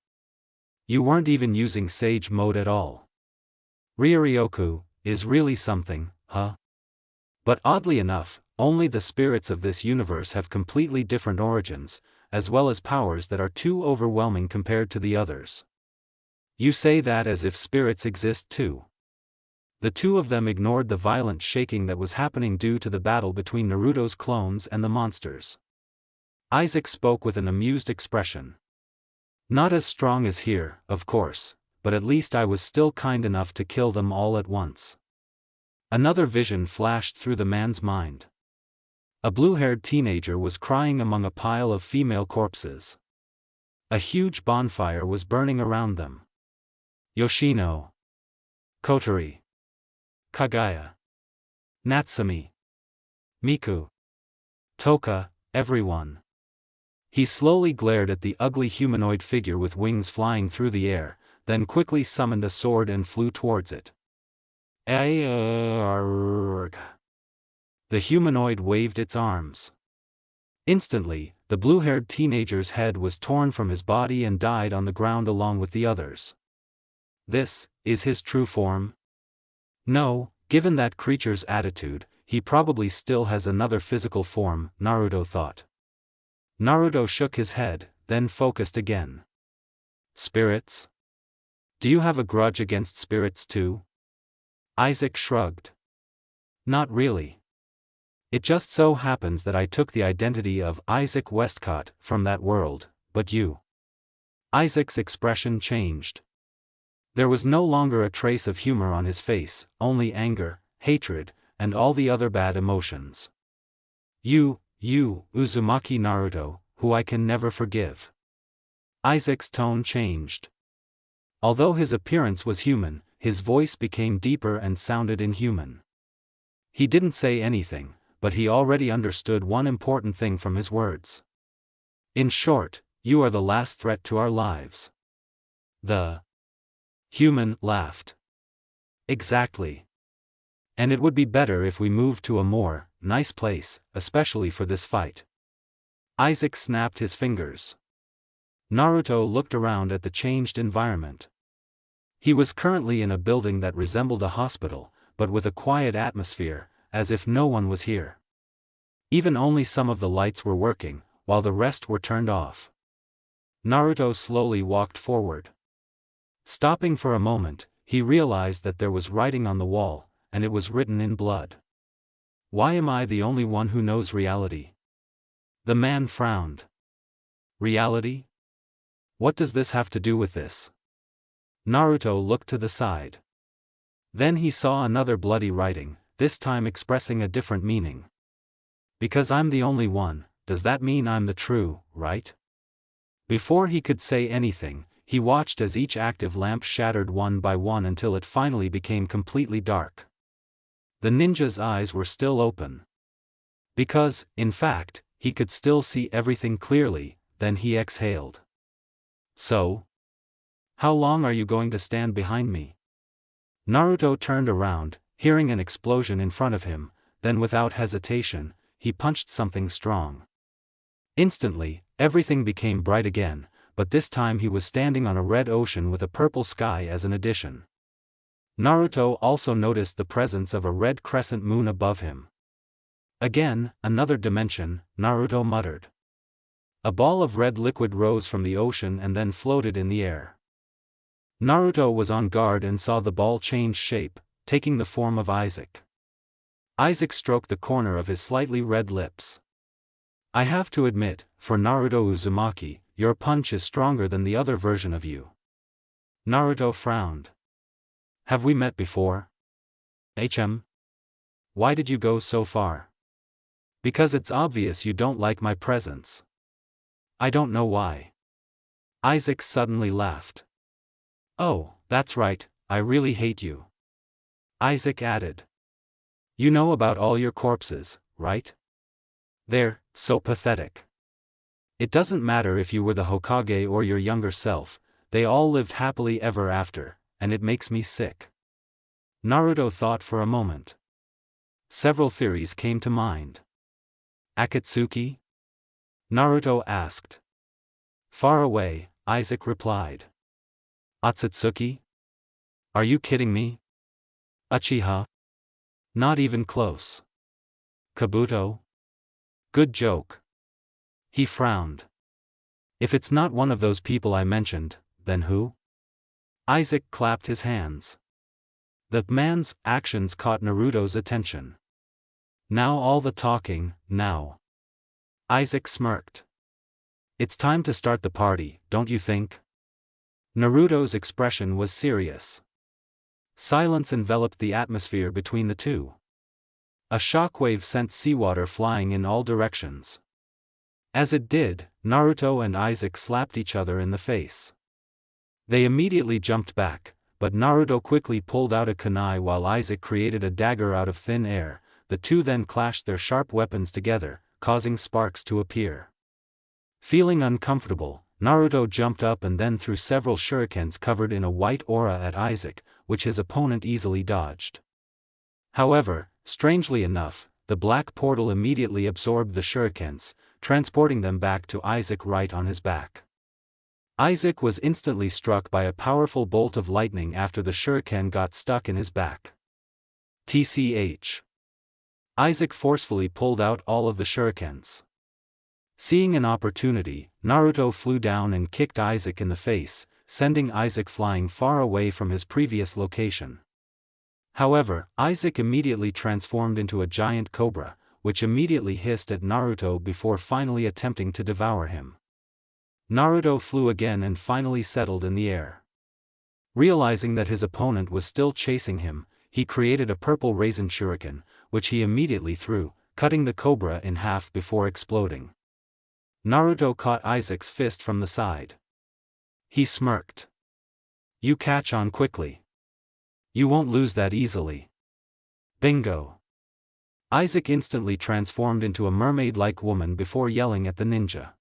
You weren't even using Sage Mode at all. Ryoryoku is really something, huh? But oddly enough, only the spirits of this universe have completely different origins, as well as powers that are too overwhelming compared to the others. You say that as if spirits exist too. The two of them ignored the violent shaking that was happening due to the battle between Naruto's clones and the monsters. Isaac spoke with an amused expression. Not as strong as here, of course, but at least I was still kind enough to kill them all at once. Another vision flashed through the man's mind. A blue-haired teenager was crying among a pile of female corpses. A huge bonfire was burning around them. Yoshino, Kotori, Kagaya, Natsumi, Miku, Toka, everyone. He slowly glared at the ugly humanoid figure with wings flying through the air, then quickly summoned a sword and flew towards it. The humanoid waved its arms. Instantly, the blue-haired teenager's head was torn from his body and died on the ground along with the others. This is his true form? No, given that creature's attitude, he probably still has another physical form, Naruto thought. Naruto shook his head, then focused again. Spirits? Do you have a grudge against spirits too? Isaac shrugged. Not really. It just so happens that I took the identity of Isaac Westcott from that world, but you. Isaac's expression changed. There was no longer a trace of humor on his face, only anger, hatred, and all the other bad emotions. You, Uzumaki Naruto, who I can never forgive. Isaac's tone changed. Although his appearance was human, his voice became deeper and sounded inhuman. He didn't say anything, but he already understood one important thing from his words. In short, you are the last threat to our lives. The human laughed. Exactly. And it would be better if we moved to a more nice place, especially for this fight. Isaac snapped his fingers. Naruto looked around at the changed environment. He was currently in a building that resembled a hospital, but with a quiet atmosphere, as if no one was here. Even only some of the lights were working, while the rest were turned off. Naruto slowly walked forward. Stopping for a moment, he realized that there was writing on the wall, and it was written in blood. Why am I the only one who knows reality? The man frowned. Reality? What does this have to do with this? Naruto looked to the side. Then he saw another bloody writing, this time expressing a different meaning. Because I'm the only one, does that mean I'm the true, right? Before he could say anything, he watched as each active lamp shattered one by one until it finally became completely dark. The ninja's eyes were still open. Because, in fact, he could still see everything clearly, then he exhaled. So? How long are you going to stand behind me? Naruto turned around, hearing an explosion in front of him, then without hesitation, he punched something strong. Instantly, everything became bright again, but this time he was standing on a red ocean with a purple sky as an addition. Naruto also noticed the presence of a red crescent moon above him. Again, another dimension, Naruto muttered. A ball of red liquid rose from the ocean and then floated in the air. Naruto was on guard and saw the ball change shape, taking the form of Isaac. Isaac stroked the corner of his slightly red lips. I have to admit, for Naruto Uzumaki, your punch is stronger than the other version of you. Naruto frowned. Have we met before? Why did you go so far? Because it's obvious you don't like my presence. I don't know why. Isaac suddenly laughed. Oh, that's right, I really hate you. Isaac added. You know about all your corpses, right? They're so pathetic. It doesn't matter if you were the Hokage or your younger self, they all lived happily ever after, and it makes me sick. Naruto thought for a moment. Several theories came to mind. Akatsuki? Naruto asked. Far away, Isaac replied. Otsutsuki? Are you kidding me? Uchiha? Not even close. Kabuto? Good joke. He frowned. If it's not one of those people I mentioned, then who? Isaac clapped his hands. The man's actions caught Naruto's attention. Now all the talking, now. Isaac smirked. It's time to start the party, don't you think? Naruto's expression was serious. Silence enveloped the atmosphere between the two. A shockwave sent seawater flying in all directions. As it did, Naruto and Isaac slapped each other in the face. They immediately jumped back, but Naruto quickly pulled out a kunai while Isaac created a dagger out of thin air. The two then clashed their sharp weapons together, causing sparks to appear. Feeling uncomfortable, Naruto jumped up and then threw several shurikens covered in a white aura at Isaac, which his opponent easily dodged. However, strangely enough, the black portal immediately absorbed the shurikens, transporting them back to Isaac right on his back. Isaac was instantly struck by a powerful bolt of lightning after the shuriken got stuck in his back. TCH. Isaac forcefully pulled out all of the shurikens. Seeing an opportunity, Naruto flew down and kicked Isaac in the face, sending Isaac flying far away from his previous location. However, Isaac immediately transformed into a giant cobra, which immediately hissed at Naruto before finally attempting to devour him. Naruto flew again and finally settled in the air. Realizing that his opponent was still chasing him, he created a purple raisin shuriken, which he immediately threw, cutting the cobra in half before exploding. Naruto caught Isaac's fist from the side. He smirked. You catch on quickly. You won't lose that easily. Bingo. Isaac instantly transformed into a mermaid-like woman before yelling at the ninja.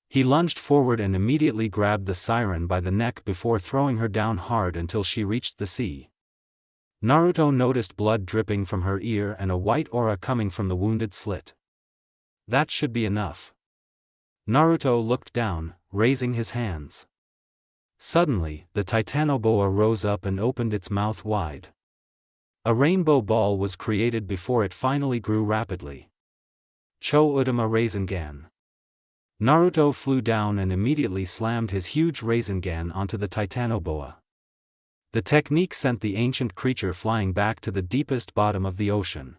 He lunged forward and immediately grabbed the siren by the neck before throwing her down hard until she reached the sea. Naruto noticed blood dripping from her ear and a white aura coming from the wounded slit. That should be enough. Naruto looked down, raising his hands. Suddenly, the Titanoboa rose up and opened its mouth wide. A rainbow ball was created before it finally grew rapidly. Cho Udama Rasengan. Naruto flew down and immediately slammed his huge Rasengan onto the Titanoboa. The technique sent the ancient creature flying back to the deepest bottom of the ocean.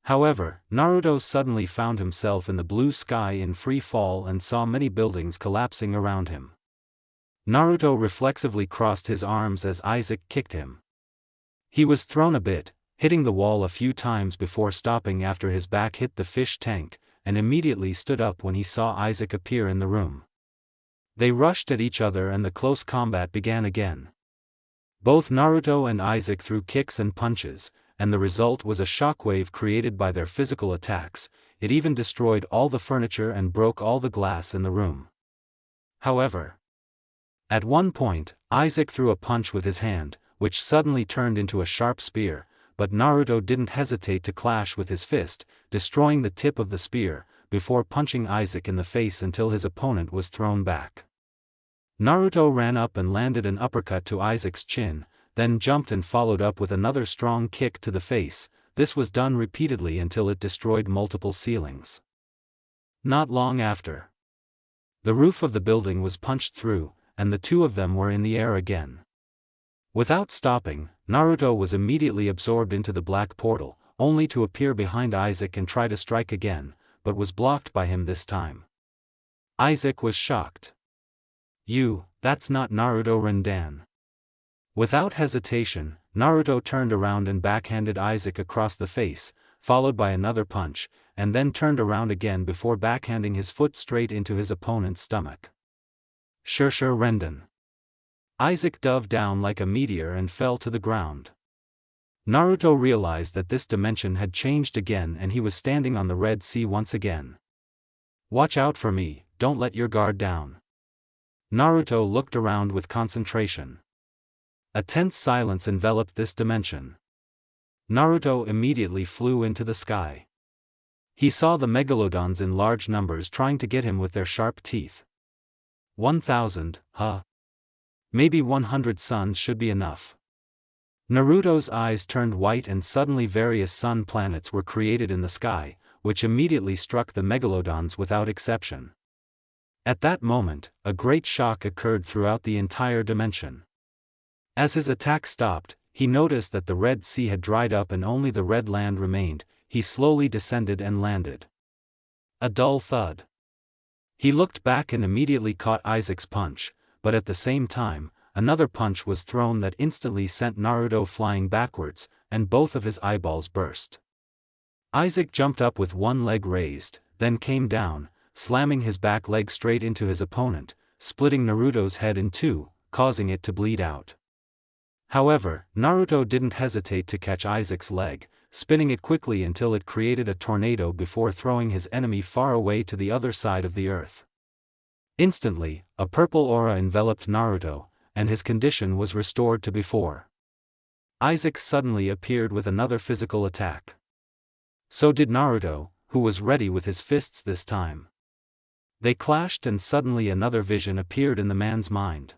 However, Naruto suddenly found himself in the blue sky in free fall and saw many buildings collapsing around him. Naruto reflexively crossed his arms as Isaac kicked him. He was thrown a bit, hitting the wall a few times before stopping after his back hit the fish tank, and immediately stood up when he saw Isaac appear in the room. They rushed at each other and the close combat began again. Both Naruto and Isaac threw kicks and punches, and the result was a shockwave created by their physical attacks. It even destroyed all the furniture and broke all the glass in the room. However, at one point, Isaac threw a punch with his hand, which suddenly turned into a sharp spear, but Naruto didn't hesitate to clash with his fist, destroying the tip of the spear, before punching Isaac in the face until his opponent was thrown back. Naruto ran up and landed an uppercut to Isaac's chin, then jumped and followed up with another strong kick to the face. This was done repeatedly until it destroyed multiple ceilings. Not long after, the roof of the building was punched through, and the two of them were in the air again. Without stopping, Naruto was immediately absorbed into the black portal, only to appear behind Isaac and try to strike again, but was blocked by him this time. Isaac was shocked. That's not Naruto Rendan. Without hesitation, Naruto turned around and backhanded Isaac across the face, followed by another punch, and then turned around again before backhanding his foot straight into his opponent's stomach. Sure Rendan. Isaac dove down like a meteor and fell to the ground. Naruto realized that this dimension had changed again and he was standing on the Red Sea once again. Watch out for me, don't let your guard down. Naruto looked around with concentration. A tense silence enveloped this dimension. Naruto immediately flew into the sky. He saw the megalodons in large numbers trying to get him with their sharp teeth. 1,000, huh? Maybe 100 suns should be enough. Naruto's eyes turned white and suddenly various sun planets were created in the sky, which immediately struck the megalodons without exception. At that moment, a great shock occurred throughout the entire dimension. As his attack stopped, he noticed that the Red Sea had dried up and only the red land remained. He slowly descended and landed. A dull thud. He looked back and immediately caught Isaac's punch, but at the same time, another punch was thrown that instantly sent Naruto flying backwards, and both of his eyeballs burst. Isaac jumped up with one leg raised, then came down, slamming his back leg straight into his opponent, splitting Naruto's head in two, causing it to bleed out. However, Naruto didn't hesitate to catch Isaac's leg, spinning it quickly until it created a tornado before throwing his enemy far away to the other side of the earth. Instantly, a purple aura enveloped Naruto, and his condition was restored to before. Isaac suddenly appeared with another physical attack. So did Naruto, who was ready with his fists this time. They clashed and suddenly another vision appeared in the man's mind.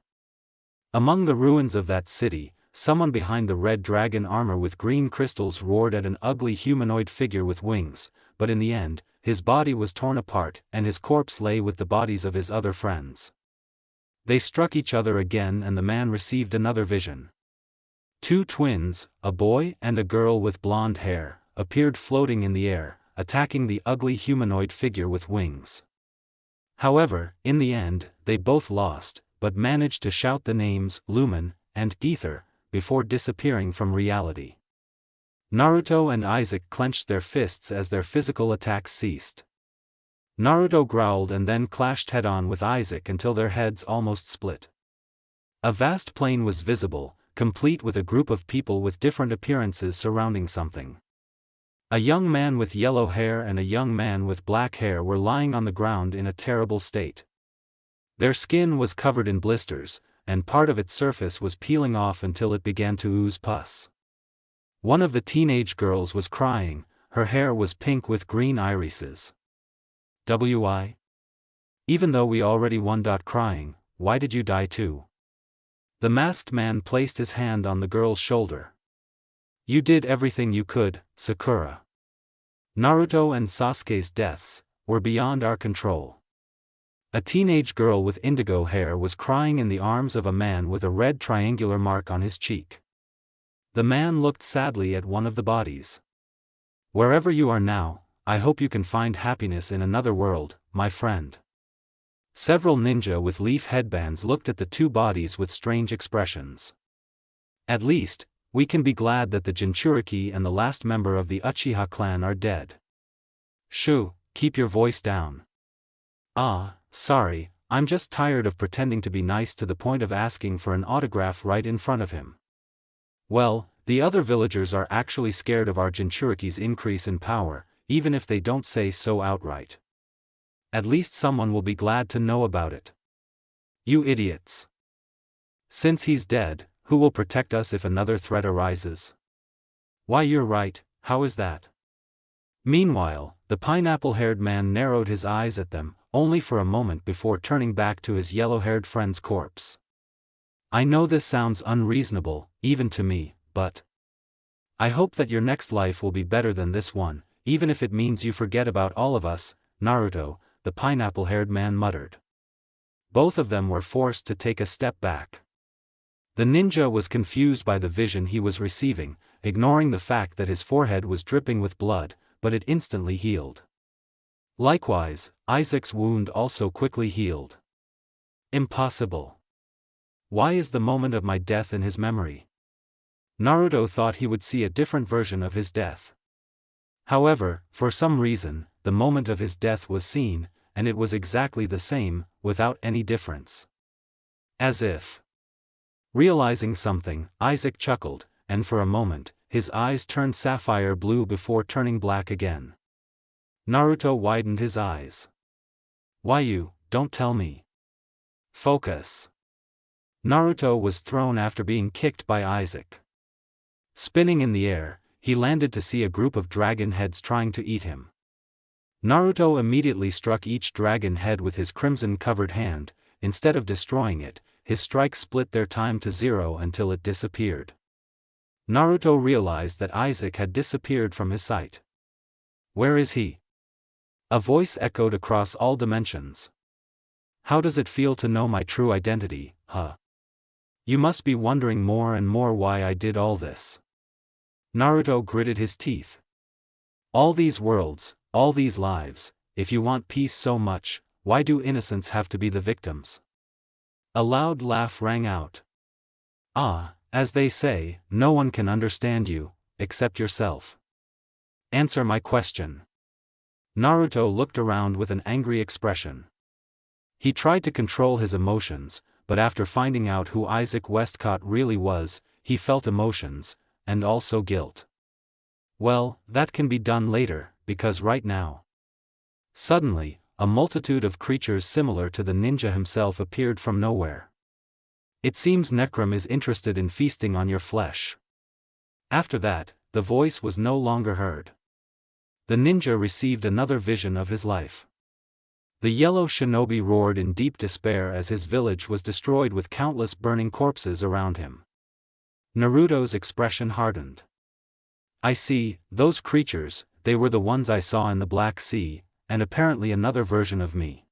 Among the ruins of that city, someone behind the red dragon armor with green crystals roared at an ugly humanoid figure with wings, but in the end, his body was torn apart and his corpse lay with the bodies of his other friends. They struck each other again and the man received another vision. Two twins, a boy and a girl with blonde hair, appeared floating in the air, attacking the ugly humanoid figure with wings. However, in the end, they both lost, but managed to shout the names Lumen and Ether before disappearing from reality. Naruto and Isaac clenched their fists as their physical attacks ceased. Naruto growled and then clashed head-on with Isaac until their heads almost split. A vast plain was visible, complete with a group of people with different appearances surrounding something. A young man with yellow hair and a young man with black hair were lying on the ground in a terrible state. Their skin was covered in blisters, and part of its surface was peeling off until it began to ooze pus. One of the teenage girls was crying, her hair was pink with green irises. Why? Even though we already won. Crying, why did you die too? The masked man placed his hand on the girl's shoulder. You did everything you could, Sakura. Naruto and Sasuke's deaths were beyond our control. A teenage girl with indigo hair was crying in the arms of a man with a red triangular mark on his cheek. The man looked sadly at one of the bodies. Wherever you are now, I hope you can find happiness in another world, my friend. Several ninja with leaf headbands looked at the two bodies with strange expressions. At least, we can be glad that the Jinchuriki and the last member of the Uchiha clan are dead. Shoo, keep your voice down. Sorry, I'm just tired of pretending to be nice to the point of asking for an autograph right in front of him. Well, the other villagers are actually scared of our Jinchuriki's increase in power, even if they don't say so outright. At least someone will be glad to know about it. You idiots. Since he's dead, who will protect us if another threat arises? Why, you're right, how is that? Meanwhile, the pineapple-haired man narrowed his eyes at them, only for a moment before turning back to his yellow-haired friend's corpse. I know this sounds unreasonable, even to me, but I hope that your next life will be better than this one, even if it means you forget about all of us, Naruto, the pineapple-haired man muttered. Both of them were forced to take a step back. The ninja was confused by the vision he was receiving, ignoring the fact that his forehead was dripping with blood, but it instantly healed. Likewise, Isaac's wound also quickly healed. Impossible. Why is the moment of my death in his memory? Naruto thought he would see a different version of his death. However, for some reason, the moment of his death was seen, and it was exactly the same, without any difference. As if realizing something, Isaac chuckled, and for a moment, his eyes turned sapphire blue before turning black again. Naruto widened his eyes. Why you, don't tell me. Focus. Naruto was thrown after being kicked by Isaac. Spinning in the air, he landed to see a group of dragon heads trying to eat him. Naruto immediately struck each dragon head with his crimson-covered hand. Instead of destroying it, his strike split their time to 0 until it disappeared. Naruto realized that Isaac had disappeared from his sight. Where is he? A voice echoed across all dimensions. How does it feel to know my true identity, huh? You must be wondering more and more why I did all this. Naruto gritted his teeth. All these worlds, all these lives, if you want peace so much, why do innocents have to be the victims? A loud laugh rang out. Ah, as they say, no one can understand you, except yourself. Answer my question. Naruto looked around with an angry expression. He tried to control his emotions, but after finding out who Isaac Westcott really was, he felt emotions, and also guilt. Well, that can be done later, because right now. Suddenly, a multitude of creatures similar to the ninja himself appeared from nowhere. It seems Necrom is interested in feasting on your flesh. After that, the voice was no longer heard. The ninja received another vision of his life. The yellow shinobi roared in deep despair as his village was destroyed with countless burning corpses around him. Naruto's expression hardened. I see, those creatures, they were the ones I saw in the Black Sea, and apparently another version of me.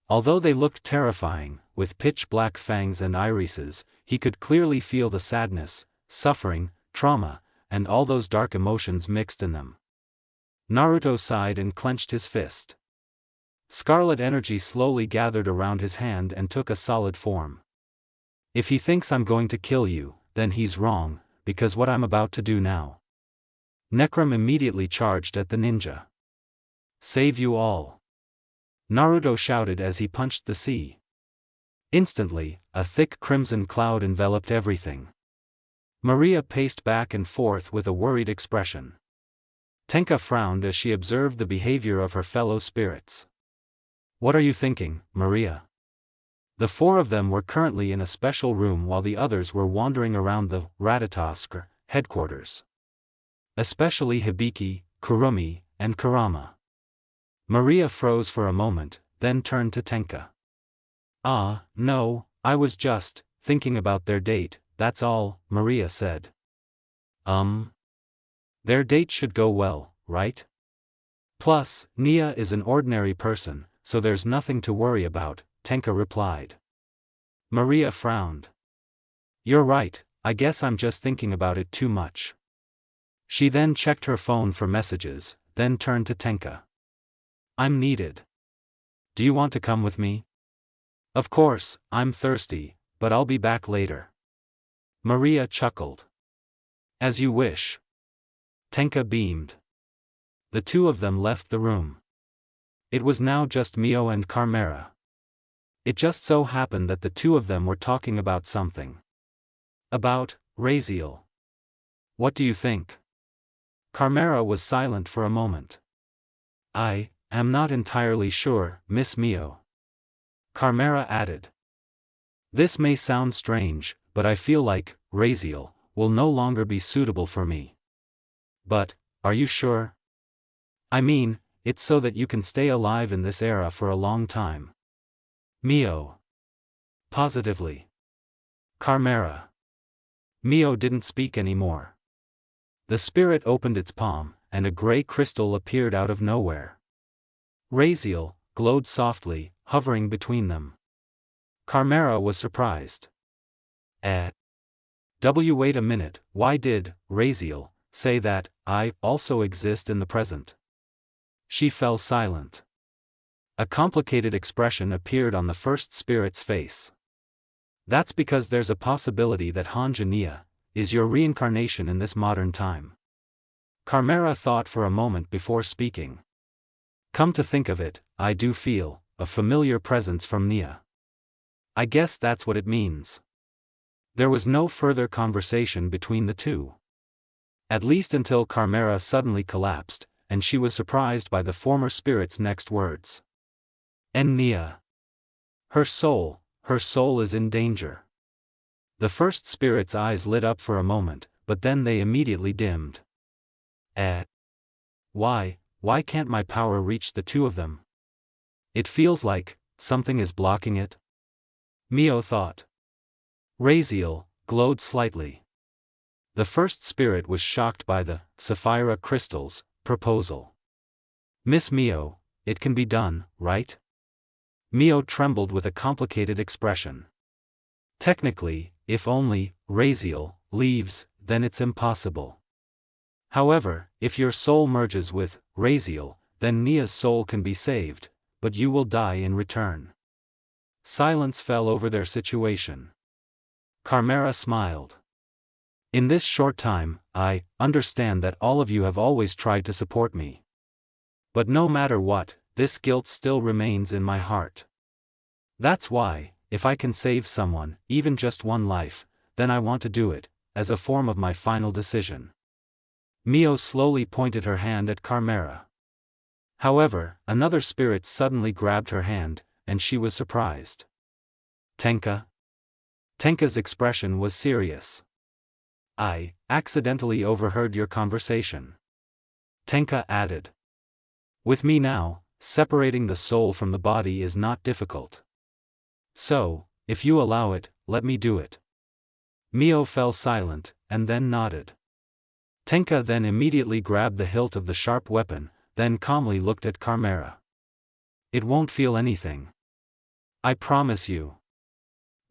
Although they looked terrifying, with pitch-black fangs and irises, he could clearly feel the sadness, suffering, trauma, and all those dark emotions mixed in them. Naruto sighed and clenched his fist. Scarlet energy slowly gathered around his hand and took a solid form. If he thinks I'm going to kill you, then he's wrong, because what I'm about to do now. Necrom immediately charged at the ninja. Save you all. Naruto shouted as he punched the sea. Instantly, a thick crimson cloud enveloped everything. Maria paced back and forth with a worried expression. Tenka frowned as she observed the behavior of her fellow spirits. What are you thinking, Maria? The four of them were currently in a special room while the others were wandering around the Ratatosk headquarters. Especially Hibiki, Kurumi, and Kurama. Maria froze for a moment, then turned to Tenka. Ah, no, I was just thinking about their date, that's all, Maria said. Their date should go well, right? Plus, Nia is an ordinary person, so there's nothing to worry about, Tenka replied. Maria frowned. You're right, I guess I'm just thinking about it too much. She then checked her phone for messages, then turned to Tenka. I'm needed. Do you want to come with me? Of course, I'm thirsty, but I'll be back later. Maria chuckled. As you wish. Tenka beamed. The two of them left the room. It was now just Mio and Carmera. It just so happened that the two of them were talking about something. About Raziel. What do you think? Carmera was silent for a moment. I am not entirely sure, Miss Mio. Carmera added. This may sound strange, but I feel like Raziel will no longer be suitable for me. But, are you sure? I mean, it's so that you can stay alive in this era for a long time. Mio. Positively. Carmera. Mio didn't speak anymore. The spirit opened its palm, and a gray crystal appeared out of nowhere. Raziel glowed softly, hovering between them. Carmera was surprised. Wait a minute, why did Raziel say that I also exist in the present? She fell silent. A complicated expression appeared on the first spirit's face. That's because there's a possibility that Hanja Nia is your reincarnation in this modern time. Carmera thought for a moment before speaking. Come to think of it, I do feel a familiar presence from Nia. I guess that's what it means. There was no further conversation between the two. At least until Carmera suddenly collapsed, and she was surprised by the former spirit's next words. And Nia. Her soul is in danger. The first spirit's eyes lit up for a moment, but then they immediately dimmed. Why can't my power reach the two of them? It feels like something is blocking it. Mio thought. Raziel glowed slightly. The first spirit was shocked by the Sapphira crystal's proposal. Miss Mio, it can be done, right? Mio trembled with a complicated expression. Technically, if only Raziel leaves, then it's impossible. However, if your soul merges with Raziel, then Nia's soul can be saved, but you will die in return. Silence fell over their situation. Carmera smiled. In this short time, I understand that all of you have always tried to support me. But no matter what, this guilt still remains in my heart. That's why, if I can save someone, even just one life, then I want to do it, as a form of my final decision. Mio slowly pointed her hand at Carmera. However, another spirit suddenly grabbed her hand, and she was surprised. Tenka? Tenka's expression was serious. I accidentally overheard your conversation. Tenka added. With me now, separating the soul from the body is not difficult. So, if you allow it, let me do it. Mio fell silent, and then nodded. Tenka then immediately grabbed the hilt of the sharp weapon, then calmly looked at Carmera. It won't feel anything. I promise you.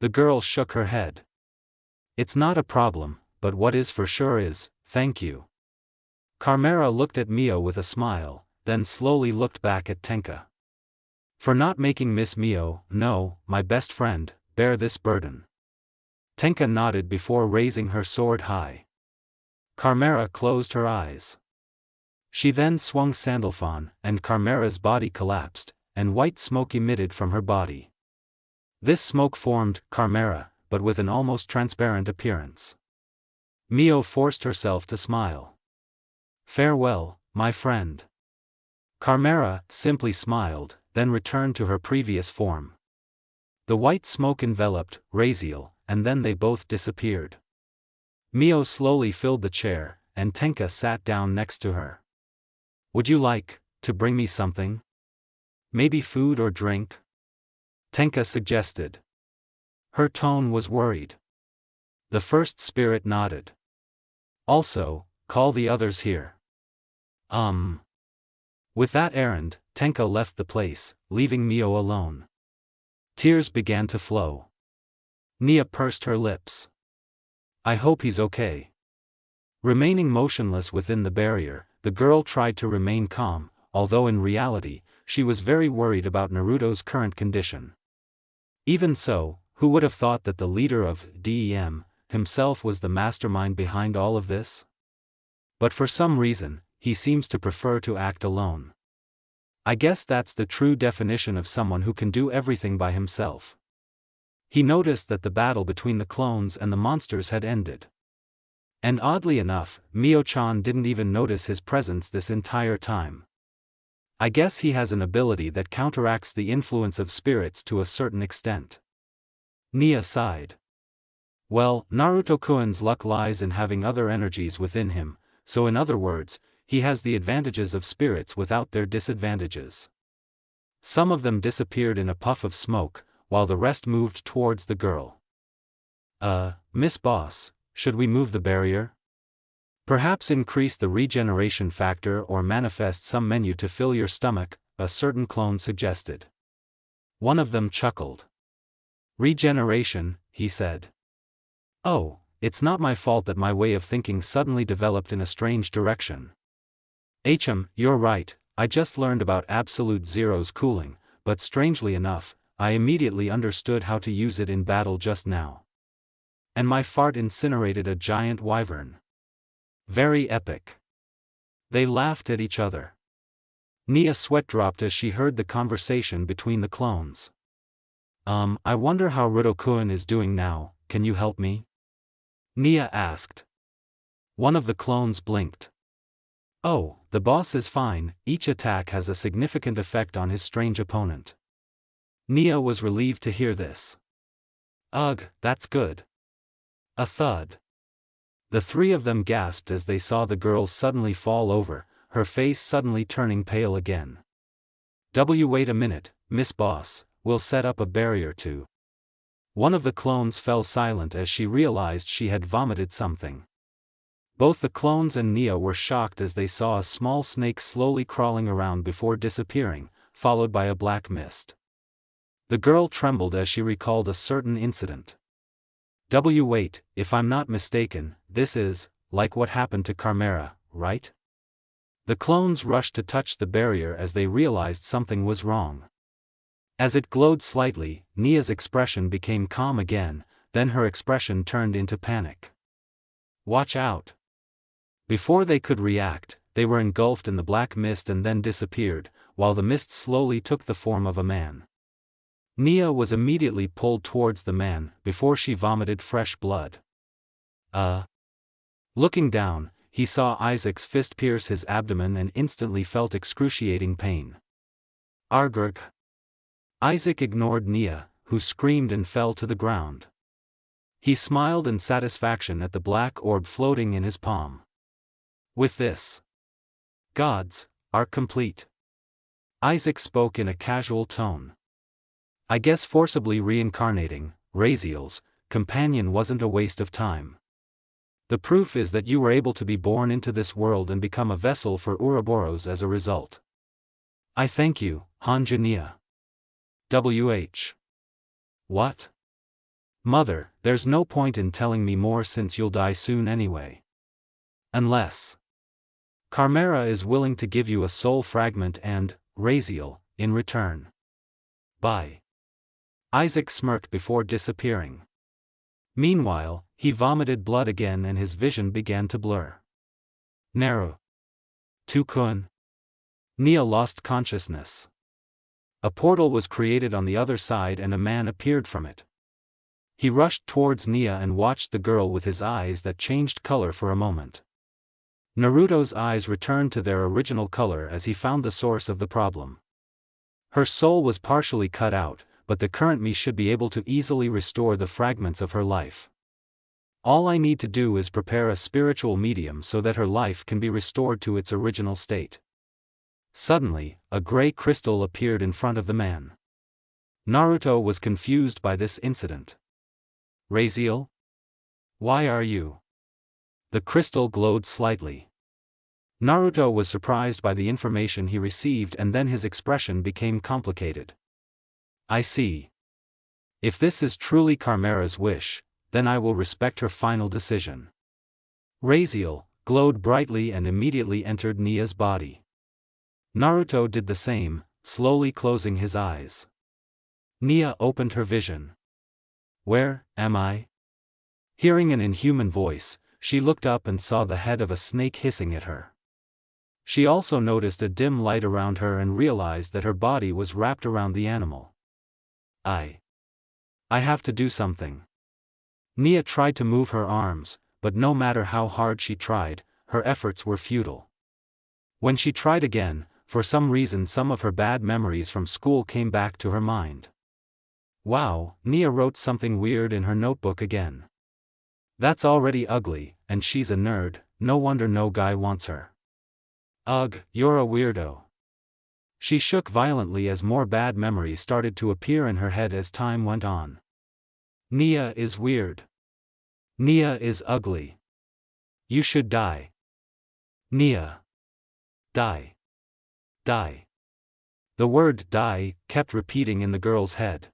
The girl shook her head. It's not a problem, but what is for sure is, thank you. Carmera looked at Mio with a smile, then slowly looked back at Tenka. For not making Miss Mio, no, my best friend, bear this burden. Tenka nodded before raising her sword high. Carmera closed her eyes. She then swung Sandalphon, and Carmera's body collapsed, and white smoke emitted from her body. This smoke formed Carmera, but with an almost transparent appearance. Mio forced herself to smile. Farewell, my friend. Carmera simply smiled, then returned to her previous form. The white smoke enveloped Raziel, and then they both disappeared. Mio slowly filled the chair, and Tenka sat down next to her. Would you like to bring me something? Maybe food or drink? Tenka suggested. Her tone was worried. The first spirit nodded. Also, call the others here. With that errand, Tenka left the place, leaving Mio alone. Tears began to flow. Nia pursed her lips. I hope he's okay. Remaining motionless within the barrier, the girl tried to remain calm, although in reality, she was very worried about Naruto's current condition. Even so, who would have thought that the leader of DEM himself was the mastermind behind all of this? But for some reason, he seems to prefer to act alone. I guess that's the true definition of someone who can do everything by himself. He noticed that the battle between the clones and the monsters had ended. And oddly enough, Mio-chan didn't even notice his presence this entire time. I guess he has an ability that counteracts the influence of spirits to a certain extent. Nia sighed. Well, Naruto-kun's luck lies in having other energies within him, so in other words, he has the advantages of spirits without their disadvantages. Some of them disappeared in a puff of smoke, while the rest moved towards the girl. Miss Boss, should we move the barrier? Perhaps increase the regeneration factor or manifest some menu to fill your stomach, a certain clone suggested. One of them chuckled. Regeneration, he said. Oh, it's not my fault that my way of thinking suddenly developed in a strange direction. You're right, I just learned about absolute zero's cooling, but strangely enough, I immediately understood how to use it in battle just now. And my fart incinerated a giant wyvern. Very epic. They laughed at each other. Nia's sweat dropped as she heard the conversation between the clones. I wonder how Ruto-kun is doing now, can you help me? Nia asked. One of the clones blinked. Oh, the boss is fine, each attack has a significant effect on his strange opponent. Nia was relieved to hear this. Ugh, that's good. A thud. The three of them gasped as they saw the girl suddenly fall over, her face suddenly turning pale again. Wait a minute, Miss Boss, we'll set up a barrier too. One of the clones fell silent as she realized she had vomited something. Both the clones and Nia were shocked as they saw a small snake slowly crawling around before disappearing, followed by a black mist. The girl trembled as she recalled a certain incident. Wait, if I'm not mistaken, this is, like what happened to Chimera, right? The clones rushed to touch the barrier as they realized something was wrong. As it glowed slightly, Nia's expression became calm again, then her expression turned into panic. Watch out! Before they could react, they were engulfed in the black mist and then disappeared, while the mist slowly took the form of a man. Nia was immediately pulled towards the man, before she vomited fresh blood. Looking down, he saw Isaac's fist pierce his abdomen and instantly felt excruciating pain. Argurk. Isaac ignored Nia, who screamed and fell to the ground. He smiled in satisfaction at the black orb floating in his palm. With this, gods are complete. Isaac spoke in a casual tone. I guess forcibly reincarnating, Raziel's companion wasn't a waste of time. The proof is that you were able to be born into this world and become a vessel for Ouroboros as a result. I thank you, Hanja Nia. What? Mother, there's no point in telling me more since you'll die soon anyway. Unless Chimera is willing to give you a soul fragment and, Raziel, in return. Bye. Isaac smirked before disappearing. Meanwhile, he vomited blood again and his vision began to blur. Naruto-kun. Nia lost consciousness. A portal was created on the other side and a man appeared from it. He rushed towards Nia and watched the girl with his eyes that changed color for a moment. Naruto's eyes returned to their original color as he found the source of the problem. Her soul was partially cut out, but the current me should be able to easily restore the fragments of her life. All I need to do is prepare a spiritual medium so that her life can be restored to its original state. Suddenly, a gray crystal appeared in front of the man. Naruto was confused by this incident. Raziel? Why are you? The crystal glowed slightly. Naruto was surprised by the information he received and then his expression became complicated. I see. If this is truly Chimera's wish, then I will respect her final decision. Raziel glowed brightly and immediately entered Nia's body. Naruto did the same, slowly closing his eyes. Nia opened her vision. Where am I? Hearing an inhuman voice, she looked up and saw the head of a snake hissing at her. She also noticed a dim light around her and realized that her body was wrapped around the animal. I have to do something. Nia tried to move her arms, but no matter how hard she tried, her efforts were futile. When she tried again, for some reason some of her bad memories from school came back to her mind. Wow, Nia wrote something weird in her notebook again. That's already ugly, and she's a nerd, no wonder no guy wants her. Ugh, you're a weirdo. She shook violently as more bad memories started to appear in her head as time went on. Nia is weird. Nia is ugly. You should die. Nia. Die. Die. The word die kept repeating in the girl's head.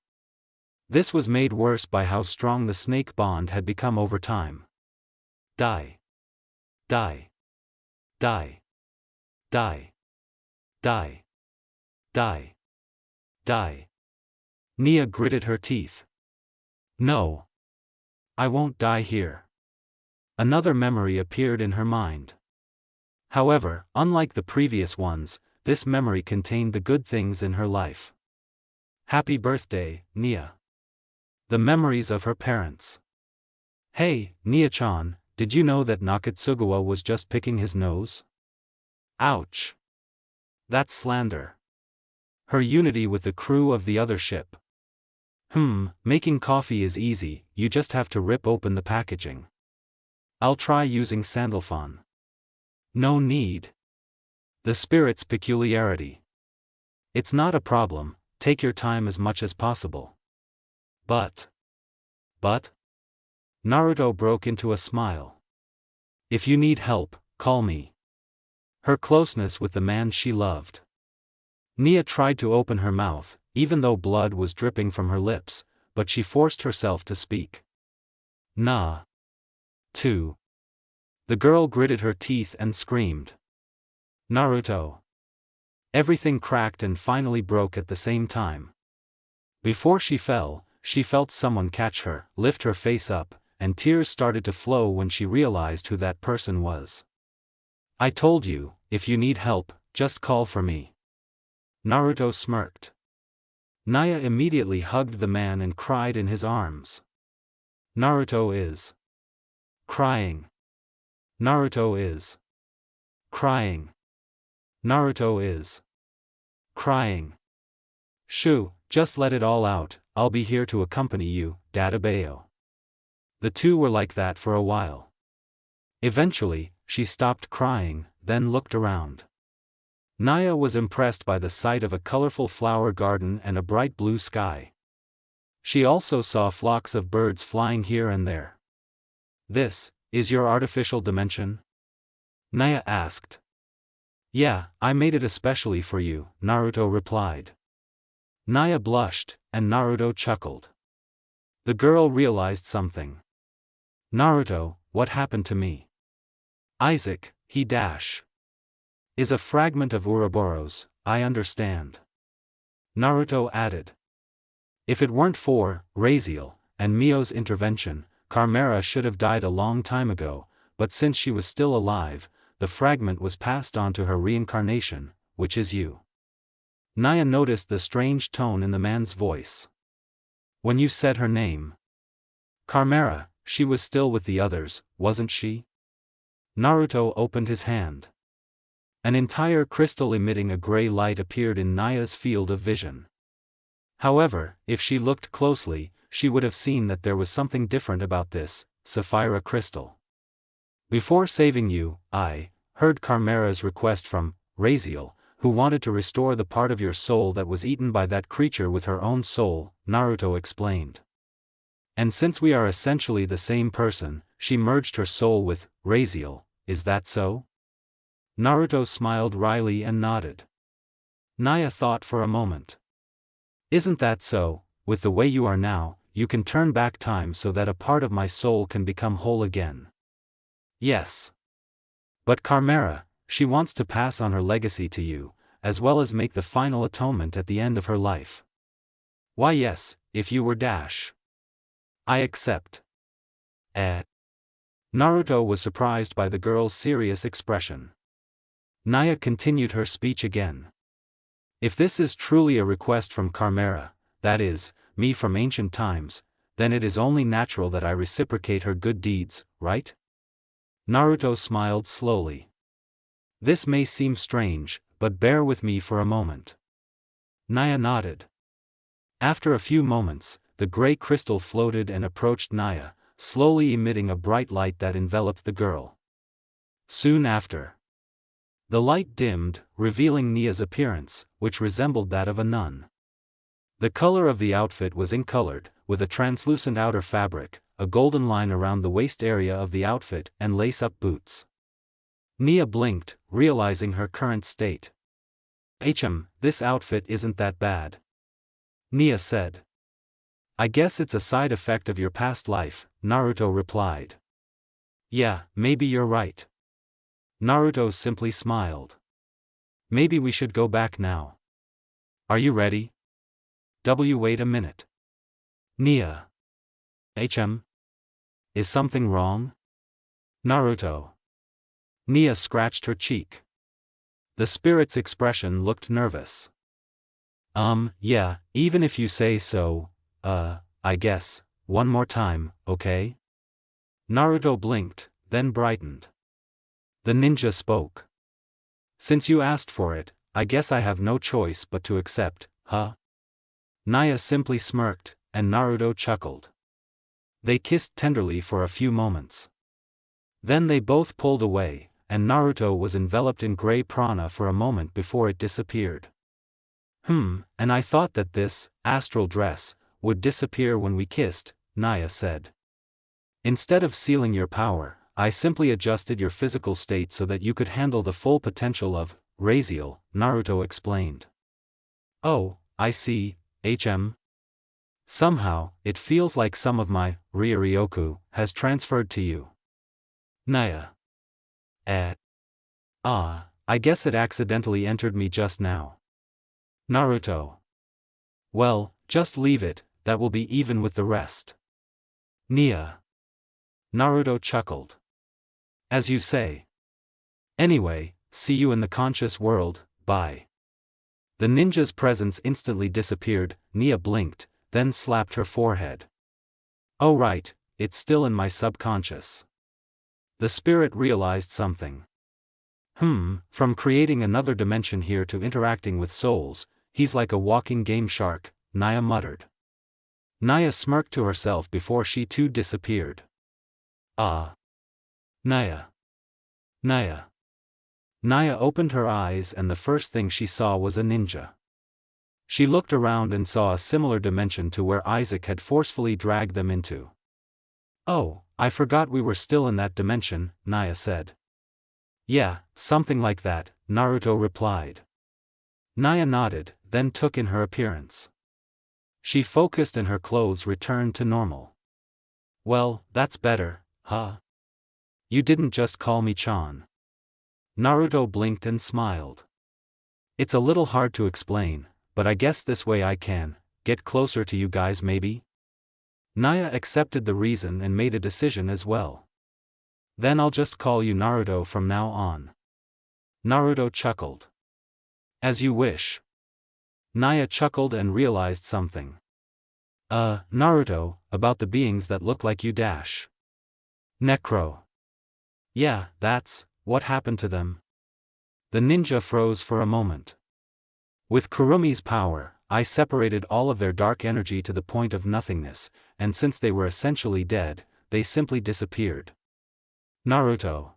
This was made worse by how strong the snake bond had become over time. Die. Die. Die. Die. Die. Die. Die. Nia gritted her teeth. No. I won't die here. Another memory appeared in her mind. However, unlike the previous ones, this memory contained the good things in her life. Happy birthday, Nia. The memories of her parents. Hey, Nia-chan, did you know that Nakatsugawa was just picking his nose? Ouch. That's slander. Her unity with the crew of the other ship. Making coffee is easy, you just have to rip open the packaging. I'll try using sandalphon. No need. The spirit's peculiarity. It's not a problem, take your time as much as possible. But? Naruto broke into a smile. If you need help, call me. Her closeness with the man she loved. Nia tried to open her mouth, even though blood was dripping from her lips, but she forced herself to speak. Nah. Too. The girl gritted her teeth and screamed. Naruto. Everything cracked and finally broke at the same time. Before she fell, she felt someone catch her, lift her face up, and tears started to flow when she realized who that person was. I told you, if you need help, just call for me. Naruto smirked. Nia immediately hugged the man and cried in his arms. Naruto is crying. Naruto is crying. Naruto is crying. Shoo, just let it all out, I'll be here to accompany you, Dadabayo. The two were like that for a while. Eventually, she stopped crying, then looked around. Nia was impressed by the sight of a colorful flower garden and a bright blue sky. She also saw flocks of birds flying here and there. This is your artificial dimension? Nia asked. Yeah, I made it especially for you, Naruto replied. Nia blushed, and Naruto chuckled. The girl realized something. Naruto, what happened to me? Isaac, he is a fragment of Ouroboros, I understand. Naruto added. If it weren't for Raziel and Mio's intervention, Chimera should have died a long time ago, but since she was still alive, the fragment was passed on to her reincarnation, which is you. Nia noticed the strange tone in the man's voice. When you said her name. Chimera, she was still with the others, wasn't she? Naruto opened his hand. An entire crystal emitting a gray light appeared in Nia's field of vision. However, if she looked closely, she would have seen that there was something different about this sapphire crystal. Before saving you, I heard Chimera's request from Raziel, who wanted to restore the part of your soul that was eaten by that creature with her own soul, Naruto explained. And since we are essentially the same person, she merged her soul with Raziel, is that so? Naruto smiled wryly and nodded. Nia thought for a moment. Isn't that so? With the way you are now, you can turn back time so that a part of my soul can become whole again. Yes. But Chimera, she wants to pass on her legacy to you, as well as make the final atonement at the end of her life. Why yes, if you were I accept. Naruto was surprised by the girl's serious expression. Nia continued her speech again. If this is truly a request from Chimera, that is, me from ancient times, then it is only natural that I reciprocate her good deeds, right? Naruto smiled slowly. This may seem strange, but bear with me for a moment. Nia nodded. After a few moments, the gray crystal floated and approached Nia, slowly emitting a bright light that enveloped the girl. Soon after, the light dimmed, revealing Nia's appearance, which resembled that of a nun. The color of the outfit was ink-colored, with a translucent outer fabric, a golden line around the waist area of the outfit, and lace-up boots. Nia blinked, realizing her current state. This outfit isn't that bad. Nia said. I guess it's a side effect of your past life, Naruto replied. Yeah, maybe you're right. Naruto simply smiled. Maybe we should go back now. Are you ready? Wait a minute. Nia. Is something wrong? Naruto. Nia scratched her cheek. The spirit's expression looked nervous. Yeah, even if you say so, I guess, one more time, okay? Naruto blinked, then brightened. The ninja spoke. Since you asked for it, I guess I have no choice but to accept, huh? Nia simply smirked, and Naruto chuckled. They kissed tenderly for a few moments. Then they both pulled away, and Naruto was enveloped in gray prana for a moment before it disappeared. And I thought that this astral dress would disappear when we kissed, Nia said. Instead of sealing your power, I simply adjusted your physical state so that you could handle the full potential of Raziel, Naruto explained. Oh, I see, Somehow, it feels like some of my Ryoryoku has transferred to you. Nia. I guess it accidentally entered me just now. Naruto. Well, just leave it, that will be even with the rest. Nia. Naruto chuckled. As you say. Anyway, see you in the conscious world, bye. The ninja's presence instantly disappeared. Nia blinked, then slapped her forehead. Oh right, it's still in my subconscious. The spirit realized something. From creating another dimension here to interacting with souls, he's like a walking game shark, Nia muttered. Nia smirked to herself before she too disappeared. Nia. Nia opened her eyes and the first thing she saw was a ninja. She looked around and saw a similar dimension to where Isaac had forcefully dragged them into. Oh, I forgot we were still in that dimension, Nia said. Yeah, something like that, Naruto replied. Nia nodded, then took in her appearance. She focused and her clothes returned to normal. Well, that's better, huh? You didn't just call me Chan. Naruto blinked and smiled. It's a little hard to explain, but I guess this way I can get closer to you guys maybe? Nia accepted the reason and made a decision as well. Then I'll just call you Naruto from now on. Naruto chuckled. As you wish. Nia chuckled and realized something. Naruto, about the beings that look like you dash. Necro. Yeah, that's what happened to them. The ninja froze for a moment. With Kurumi's power, I separated all of their dark energy to the point of nothingness, and since they were essentially dead, they simply disappeared. Naruto.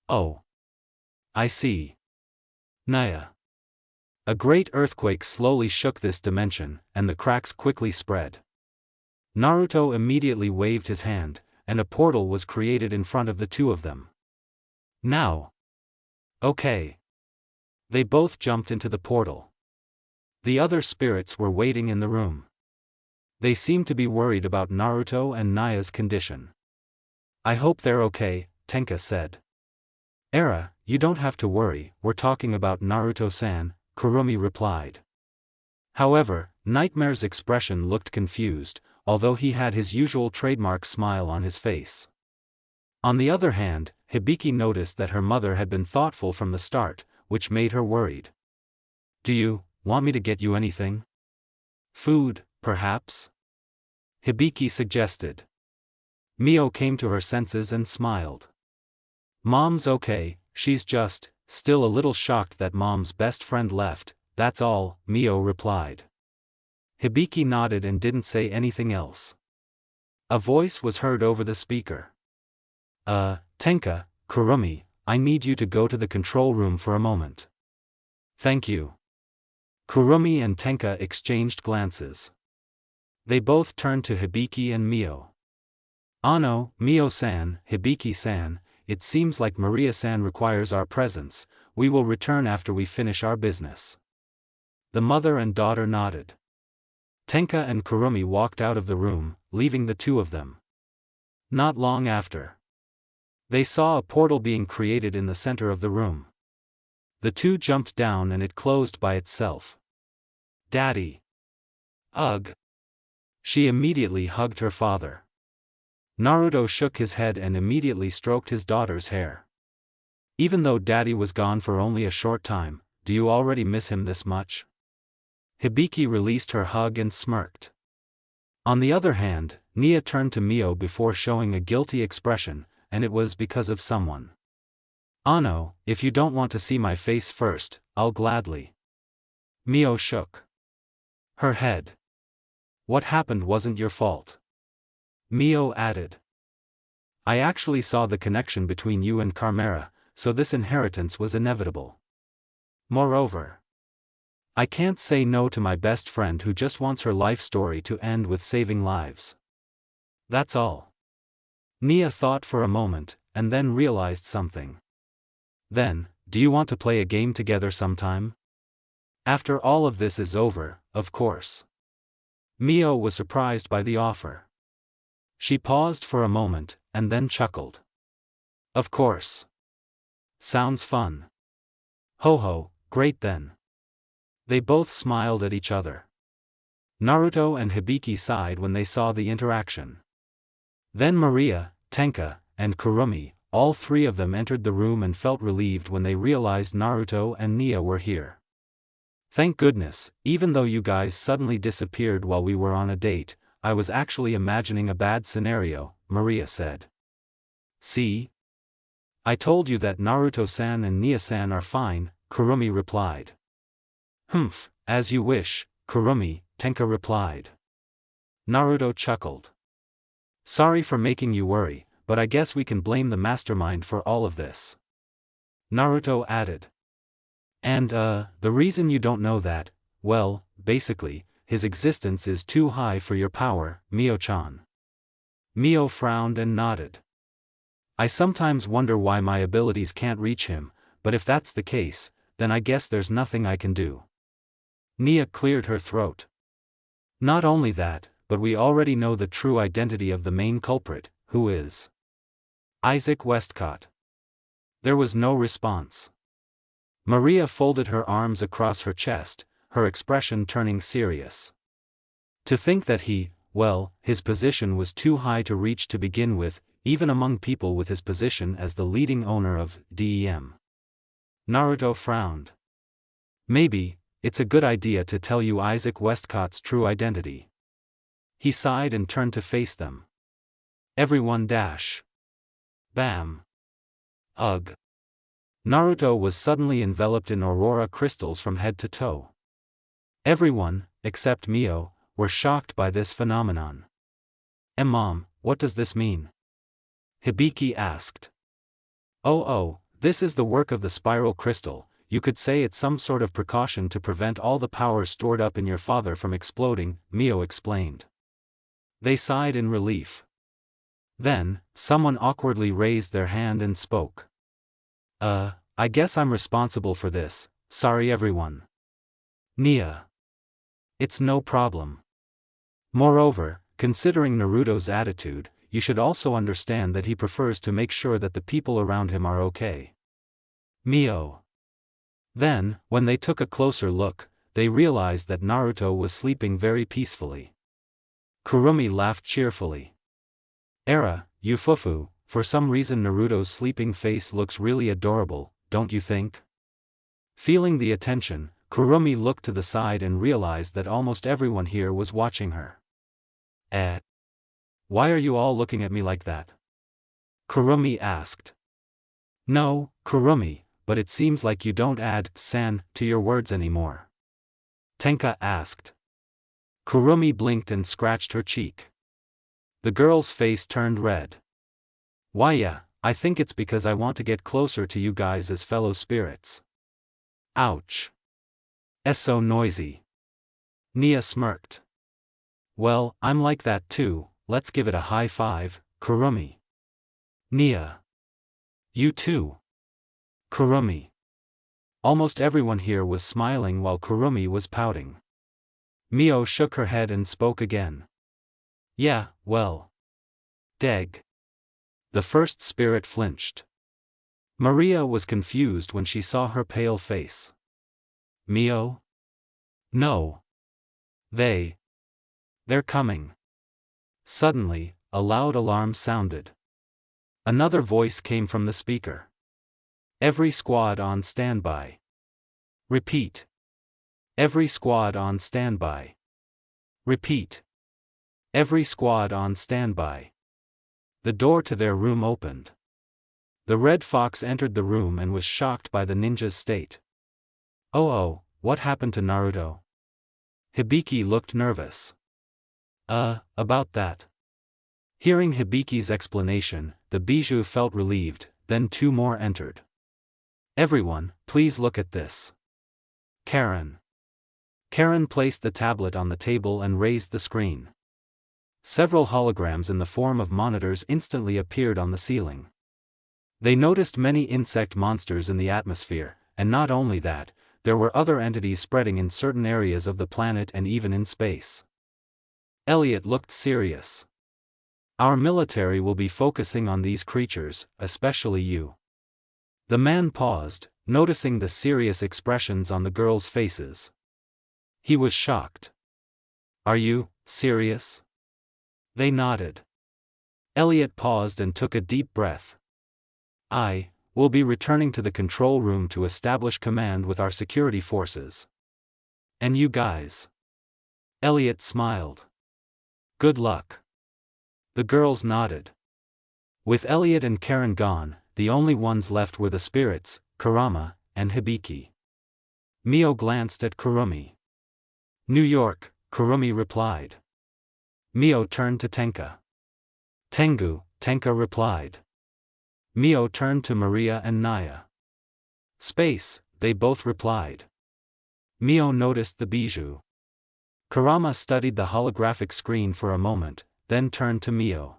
Oh. I see. Nia. A great earthquake slowly shook this dimension, and the cracks quickly spread. Naruto immediately waved his hand, and a portal was created in front of the two of them. Now. Okay. They both jumped into the portal. The other spirits were waiting in the room. They seemed to be worried about Naruto and Nia's condition. I hope they're okay, Tenka said. Era, you don't have to worry, we're talking about Naruto-san, Kurumi replied. However, Nightmare's expression looked confused, although he had his usual trademark smile on his face. On the other hand, Hibiki noticed that her mother had been thoughtful from the start, which made her worried. Do you want me to get you anything? Food, perhaps? Hibiki suggested. Mio came to her senses and smiled. Mom's okay, she's just still a little shocked that Mom's best friend left, that's all, Mio replied. Hibiki nodded and didn't say anything else. A voice was heard over the speaker. Tenka, Kurumi, I need you to go to the control room for a moment. Thank you. Kurumi and Tenka exchanged glances. They both turned to Hibiki and Mio. No, Mio-san, Hibiki-san, it seems like Maria-san requires our presence, we will return after we finish our business. The mother and daughter nodded. Tenka and Kurumi walked out of the room, leaving the two of them. Not long after. They saw a portal being created in the center of the room. The two jumped down and it closed by itself. Daddy! Ugh! She immediately hugged her father. Naruto shook his head and immediately stroked his daughter's hair. Even though Daddy was gone for only a short time, do you already miss him this much? Hibiki released her hug and smirked. On the other hand, Nia turned to Mio before showing a guilty expression, and it was because of someone. Ano, if you don't want to see my face first, I'll gladly. Mio shook her head. What happened wasn't your fault. Mio added. I actually saw the connection between you and Carmera, so this inheritance was inevitable. Moreover, I can't say no to my best friend who just wants her life story to end with saving lives. That's all. Nia thought for a moment, and then realized something. Then, do you want to play a game together sometime? After all of this is over, of course. Mio was surprised by the offer. She paused for a moment, and then chuckled. Of course. Sounds fun. Ho ho, great then. They both smiled at each other. Naruto and Hibiki sighed when they saw the interaction. Then Maria, Tenka, and Kurumi, all three of them entered the room and felt relieved when they realized Naruto and Nia were here. Thank goodness, even though you guys suddenly disappeared while we were on a date, I was actually imagining a bad scenario, Maria said. See? I told you that Naruto-san and Nia-san are fine, Kurumi replied. Humph, as you wish, Kurumi, Tenka replied. Naruto chuckled. Sorry for making you worry, but I guess we can blame the mastermind for all of this. Naruto added. And the reason you don't know that, well, basically, his existence is too high for your power, Mio-chan. Mio frowned and nodded. I sometimes wonder why my abilities can't reach him, but if that's the case, then I guess there's nothing I can do. Nia cleared her throat. Not only that, but we already know the true identity of the main culprit, who is Isaac Westcott. There was no response. Maria folded her arms across her chest, her expression turning serious. To think that his position was too high to reach to begin with, even among people with his position as the leading owner of DEM. Naruto frowned. Maybe, it's a good idea to tell you Isaac Westcott's true identity. He sighed and turned to face them. Everyone dash. Bam. Ugh. Naruto was suddenly enveloped in aurora crystals from head to toe. Everyone, except Mio, were shocked by this phenomenon. Mom, what does this mean? Hibiki asked. Oh, this is the work of the spiral crystal. You could say it's some sort of precaution to prevent all the power stored up in your father from exploding, Mio explained. They sighed in relief. Then, someone awkwardly raised their hand and spoke. I guess I'm responsible for this, sorry everyone. Nia. It's no problem. Moreover, considering Naruto's attitude, you should also understand that he prefers to make sure that the people around him are okay. Mio. Then, when they took a closer look, they realized that Naruto was sleeping very peacefully. Kurumi laughed cheerfully. Ufufu, for some reason Naruto's sleeping face looks really adorable, don't you think? Feeling the attention, Kurumi looked to the side and realized that almost everyone here was watching her. Why are you all looking at me like that? Kurumi asked. No, Kurumi, but it seems like you don't add san to your words anymore. Tenka asked. Kurumi blinked and scratched her cheek. The girl's face turned red. Why yeah, I think it's because I want to get closer to you guys as fellow spirits. Ouch. So noisy. Nia smirked. Well, I'm like that too, let's give it a high five, Kurumi. Nia. You too. Kurumi. Almost everyone here was smiling while Kurumi was pouting. Mio shook her head and spoke again. Yeah, well. Deg. The first spirit flinched. Maria was confused when she saw her pale face. Mio? No. They're coming. Suddenly, a loud alarm sounded. Another voice came from the speaker. Every squad on standby. Repeat. Every squad on standby. Repeat. Every squad on standby. The door to their room opened. The Red Fox entered the room and was shocked by the ninja's state. Oh, what happened to Naruto? Hibiki looked nervous. About that. Hearing Hibiki's explanation, the bijou felt relieved, then two more entered. Everyone, please look at this. Karen placed the tablet on the table and raised the screen. Several holograms in the form of monitors instantly appeared on the ceiling. They noticed many insect monsters in the atmosphere, and not only that, there were other entities spreading in certain areas of the planet and even in space. Elliot looked serious. Our military will be focusing on these creatures, especially you. The man paused, noticing the serious expressions on the girls' faces. He was shocked. Are you serious? They nodded. Elliot paused and took a deep breath. We'll be returning to the control room to establish command with our security forces. And you guys? Elliot smiled. Good luck. The girls nodded. With Elliot and Karen gone, the only ones left were the spirits, Kurama, and Hibiki. Mio glanced at Kurumi. New York, Kurumi replied. Mio turned to Tenka. Tenka replied. Mio turned to Maria and Nia. Space, they both replied. Mio noticed the bijou. Kurama studied the holographic screen for a moment, then turned to Mio.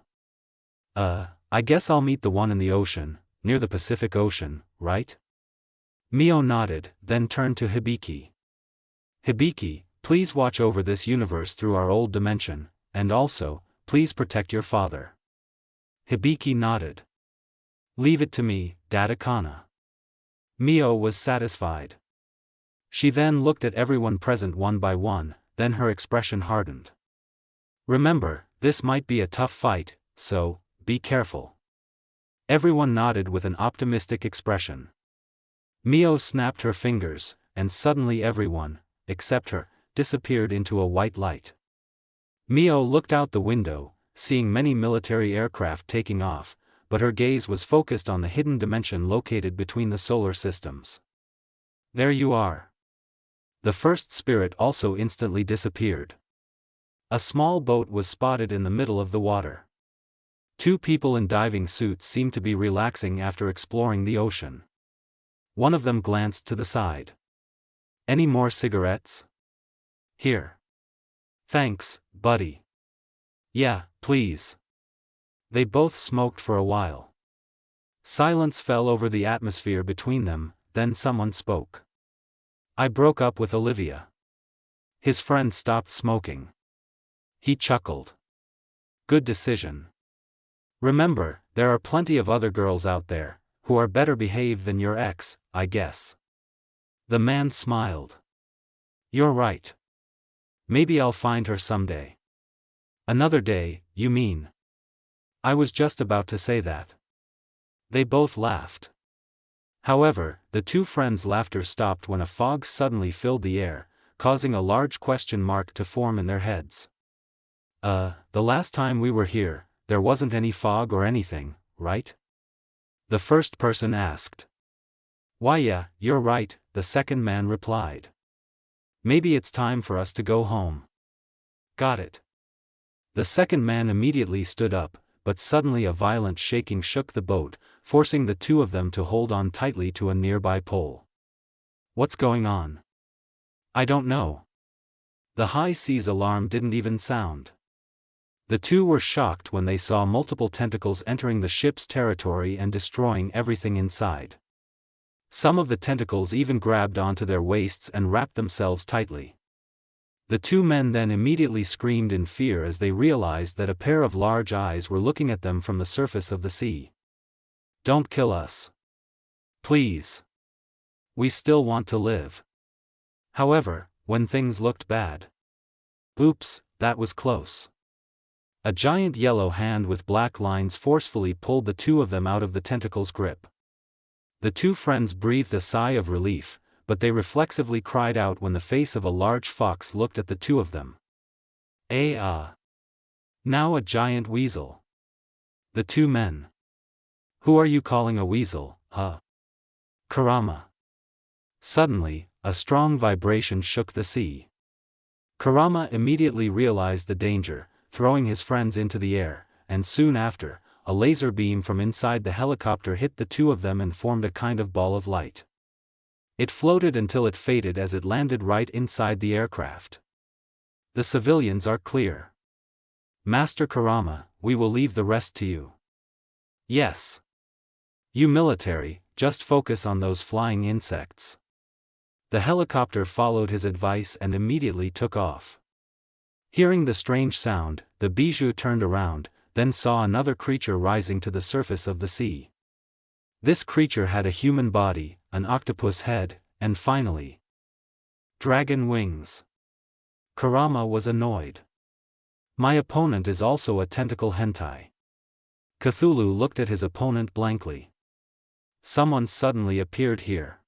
I guess I'll meet the one in the ocean, near the Pacific Ocean, right? Mio nodded, then turned to Hibiki. Hibiki, please watch over this universe through our old dimension, and also, please protect your father. Hibiki nodded. Leave it to me, Datakana. Mio was satisfied. She then looked at everyone present one by one, then her expression hardened. Remember, this might be a tough fight, so, be careful. Everyone nodded with an optimistic expression. Mio snapped her fingers, and suddenly everyone, except her, disappeared into a white light. Mio looked out the window, seeing many military aircraft taking off, but her gaze was focused on the hidden dimension located between the solar systems. There you are. The first spirit also instantly disappeared. A small boat was spotted in the middle of the water. Two people in diving suits seemed to be relaxing after exploring the ocean. One of them glanced to the side. Any more cigarettes? Here. Thanks, buddy. Yeah, please. They both smoked for a while. Silence fell over the atmosphere between them, then someone spoke. I broke up with Olivia. His friend stopped smoking. He chuckled. Good decision. Remember, there are plenty of other girls out there, who are better behaved than your ex, I guess. The man smiled. You're right. Maybe I'll find her someday. Another day, you mean? I was just about to say that. They both laughed. However, the two friends' laughter stopped when a fog suddenly filled the air, causing a large question mark to form in their heads. The last time we were here, there wasn't any fog or anything, right? The first person asked. Why yeah, you're right, the second man replied. Maybe it's time for us to go home. Got it. The second man immediately stood up, but suddenly a violent shaking shook the boat, forcing the two of them to hold on tightly to a nearby pole. What's going on? I don't know. The high seas alarm didn't even sound. The two were shocked when they saw multiple tentacles entering the ship's territory and destroying everything inside. Some of the tentacles even grabbed onto their waists and wrapped themselves tightly. The two men then immediately screamed in fear as they realized that a pair of large eyes were looking at them from the surface of the sea. Don't kill us. Please. We still want to live. However, when things looked bad. Oops, that was close. A giant yellow hand with black lines forcefully pulled the two of them out of the tentacle's grip. The two friends breathed a sigh of relief, but they reflexively cried out when the face of a large fox looked at the two of them. Now a giant weasel. The two men. Who are you calling a weasel, huh? Kurama. Suddenly, a strong vibration shook the sea. Kurama immediately realized the danger, throwing his friends into the air, and soon after, a laser beam from inside the helicopter hit the two of them and formed a kind of ball of light. It floated until it faded as it landed right inside the aircraft. The civilians are clear. Master Kurama, we will leave the rest to you. Yes. You military, just focus on those flying insects. The helicopter followed his advice and immediately took off. Hearing the strange sound, the bijou turned around, then saw another creature rising to the surface of the sea. This creature had a human body, an octopus head, and finally, dragon wings. Kurama was annoyed. My opponent is also a tentacle hentai. Cthulhu looked at his opponent blankly. Someone suddenly appeared here.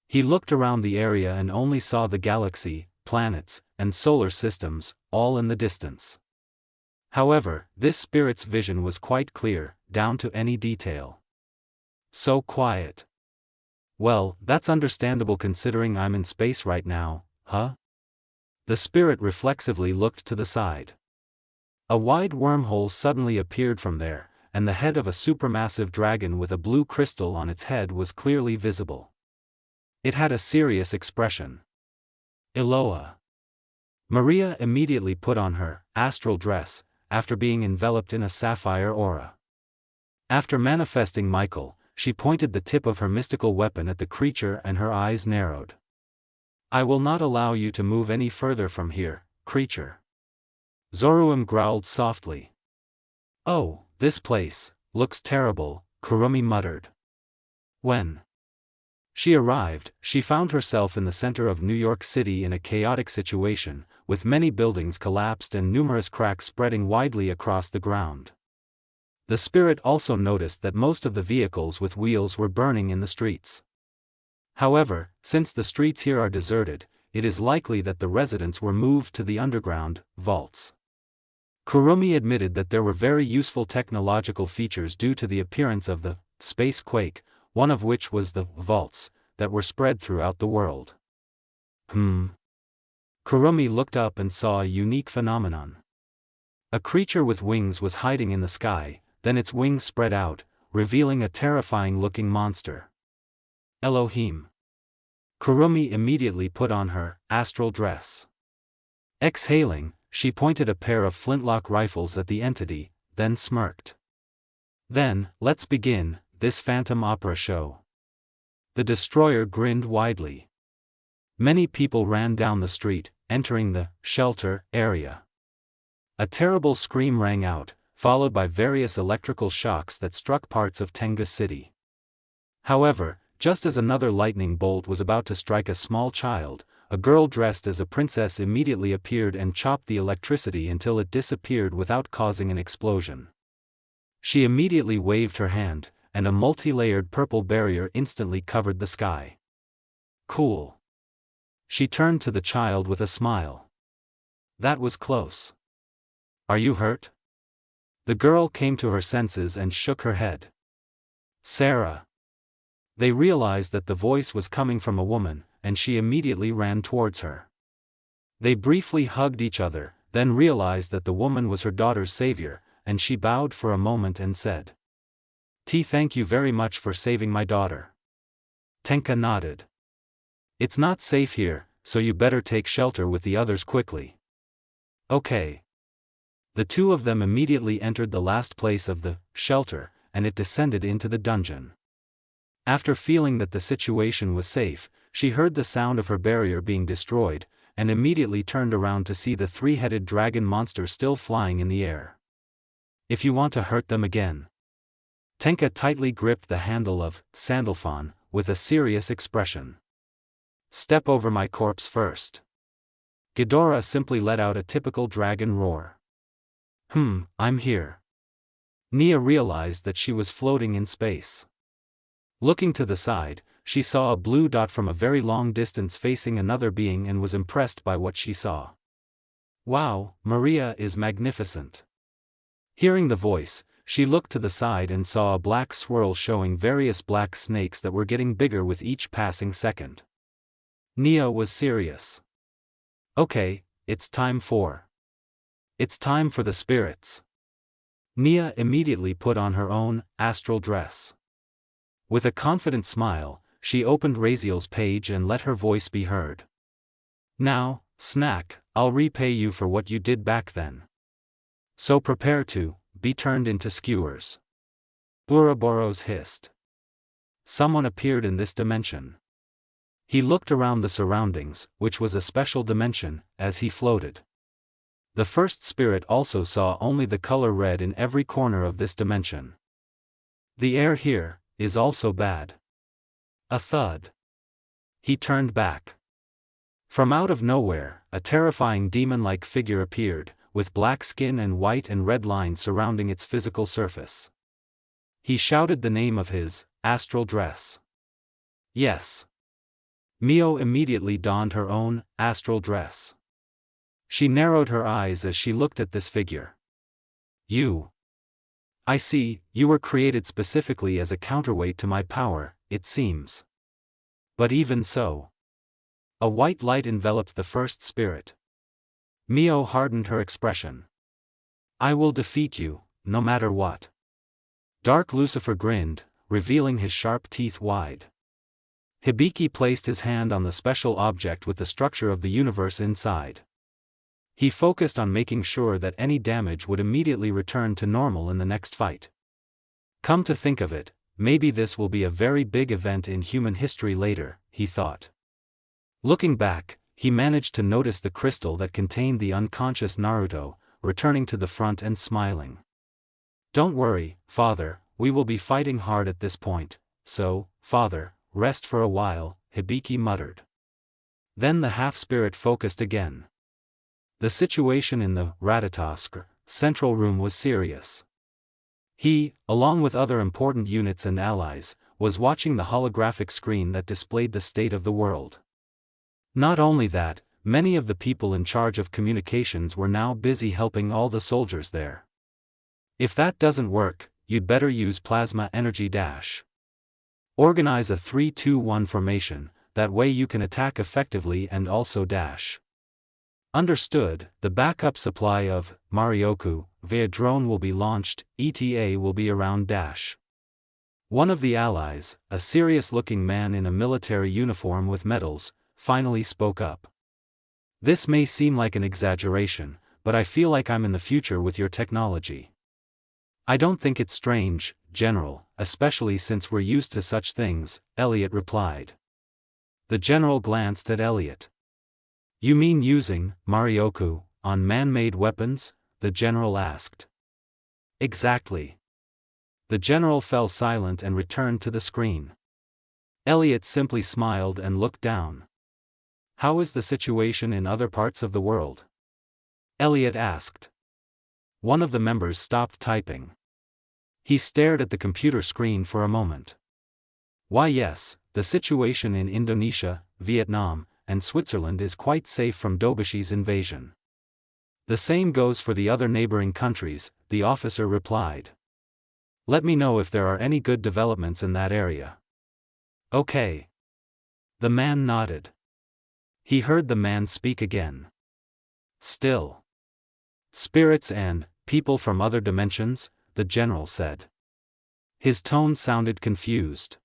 He looked around the area and only saw the galaxy, planets, and solar systems, all in the distance. However, this spirit's vision was quite clear, down to any detail. So quiet. Well, that's understandable considering I'm in space right now, huh? The spirit reflexively looked to the side. A wide wormhole suddenly appeared from there, and the head of a supermassive dragon with a blue crystal on its head was clearly visible. It had a serious expression. Iloa. Maria immediately put on her astral dress, after being enveloped in a sapphire aura. After manifesting Michael, she pointed the tip of her mystical weapon at the creature and her eyes narrowed. I will not allow you to move any further from here, creature. Zoruim growled softly. Oh, this place looks terrible, Kurumi muttered. When she arrived, she found herself in the center of New York City in a chaotic situation, with many buildings collapsed and numerous cracks spreading widely across the ground. The spirit also noticed that most of the vehicles with wheels were burning in the streets. However, since the streets here are deserted, it is likely that the residents were moved to the underground vaults. Kurumi admitted that there were very useful technological features due to the appearance of the space quake, one of which was the vaults that were spread throughout the world. Kurumi looked up and saw a unique phenomenon. A creature with wings was hiding in the sky, then its wings spread out, revealing a terrifying-looking monster. Elohim. Kurumi immediately put on her astral dress. Exhaling, she pointed a pair of flintlock rifles at the entity, then smirked. Then, let's begin this phantom opera show. The destroyer grinned widely. Many people ran down the street, entering the shelter area. A terrible scream rang out, followed by various electrical shocks that struck parts of Tenga City. However, just as another lightning bolt was about to strike a small child, a girl dressed as a princess immediately appeared and chopped the electricity until it disappeared without causing an explosion. She immediately waved her hand, and a multi-layered purple barrier instantly covered the sky. Cool. She turned to the child with a smile. That was close. Are you hurt? The girl came to her senses and shook her head. Sarah. They realized that the voice was coming from a woman, and she immediately ran towards her. They briefly hugged each other, then realized that the woman was her daughter's savior, and she bowed for a moment and said, Thank you very much for saving my daughter. Tenka nodded. It's not safe here, so you better take shelter with the others quickly. Okay. The two of them immediately entered the last place of the shelter, and it descended into the dungeon. After feeling that the situation was safe, she heard the sound of her barrier being destroyed, and immediately turned around to see the three-headed dragon monster still flying in the air. If you want to hurt them again, Tenka tightly gripped the handle of Sandalphon, with a serious expression. Step over my corpse first. Ghidorah simply let out a typical dragon roar. I'm here. Nia realized that she was floating in space. Looking to the side, she saw a blue dot from a very long distance facing another being and was impressed by what she saw. Wow, Maria is magnificent. Hearing the voice, she looked to the side and saw a black swirl showing various black snakes that were getting bigger with each passing second. Nia was serious. Okay, it's time for the spirits. Nia immediately put on her own astral dress. With a confident smile, she opened Raziel's page and let her voice be heard. Now, Snack, I'll repay you for what you did back then. So prepare to be turned into skewers. Ouroboros hissed. Someone appeared in this dimension. He looked around the surroundings, which was a special dimension, as he floated. The first spirit also saw only the color red in every corner of this dimension. The air here is also bad. A thud. He turned back. From out of nowhere, a terrifying demon-like figure appeared, with black skin and white and red lines surrounding its physical surface. He shouted the name of his astral dress. Yes. Mio immediately donned her own astral dress. She narrowed her eyes as she looked at this figure. I see, you were created specifically as a counterweight to my power, it seems. But even so. A white light enveloped the first spirit. Mio hardened her expression. I will defeat you, no matter what. Dark Lucifer grinned, revealing his sharp teeth wide. Hibiki placed his hand on the special object with the structure of the universe inside. He focused on making sure that any damage would immediately return to normal in the next fight. Come to think of it, maybe this will be a very big event in human history later, he thought. Looking back, he managed to notice the crystal that contained the unconscious Naruto, returning to the front and smiling. Don't worry, father, we will be fighting hard at this point, so, father, rest for a while, Hibiki muttered. Then the half-spirit focused again. The situation in the Ratatosk central room was serious. He, along with other important units and allies, was watching the holographic screen that displayed the state of the world. Not only that, many of the people in charge of communications were now busy helping all the soldiers there. If that doesn't work, you'd better use plasma energy dash. Organize a 3-2-1 formation, that way you can attack effectively and also dash. Understood, the backup supply of Marioku via drone will be launched, ETA will be around dash. One of the allies, a serious-looking man in a military uniform with medals, finally spoke up. This may seem like an exaggeration, but I feel like I'm in the future with your technology. I don't think it's strange, General, especially since we're used to such things, Elliot replied. The general glanced at Elliot. You mean using Marioku on man-made weapons? The general asked. Exactly. The general fell silent and returned to the screen. Elliot simply smiled and looked down. How is the situation in other parts of the world? Elliot asked. One of the members stopped typing. He stared at the computer screen for a moment. Why yes, the situation in Indonesia, Vietnam, and Switzerland is quite safe from Dobishi's invasion. The same goes for the other neighboring countries, the officer replied. Let me know if there are any good developments in that area. Okay. The man nodded. He heard the man speak again. Still. Spirits and people from other dimensions, the general said. His tone sounded confused.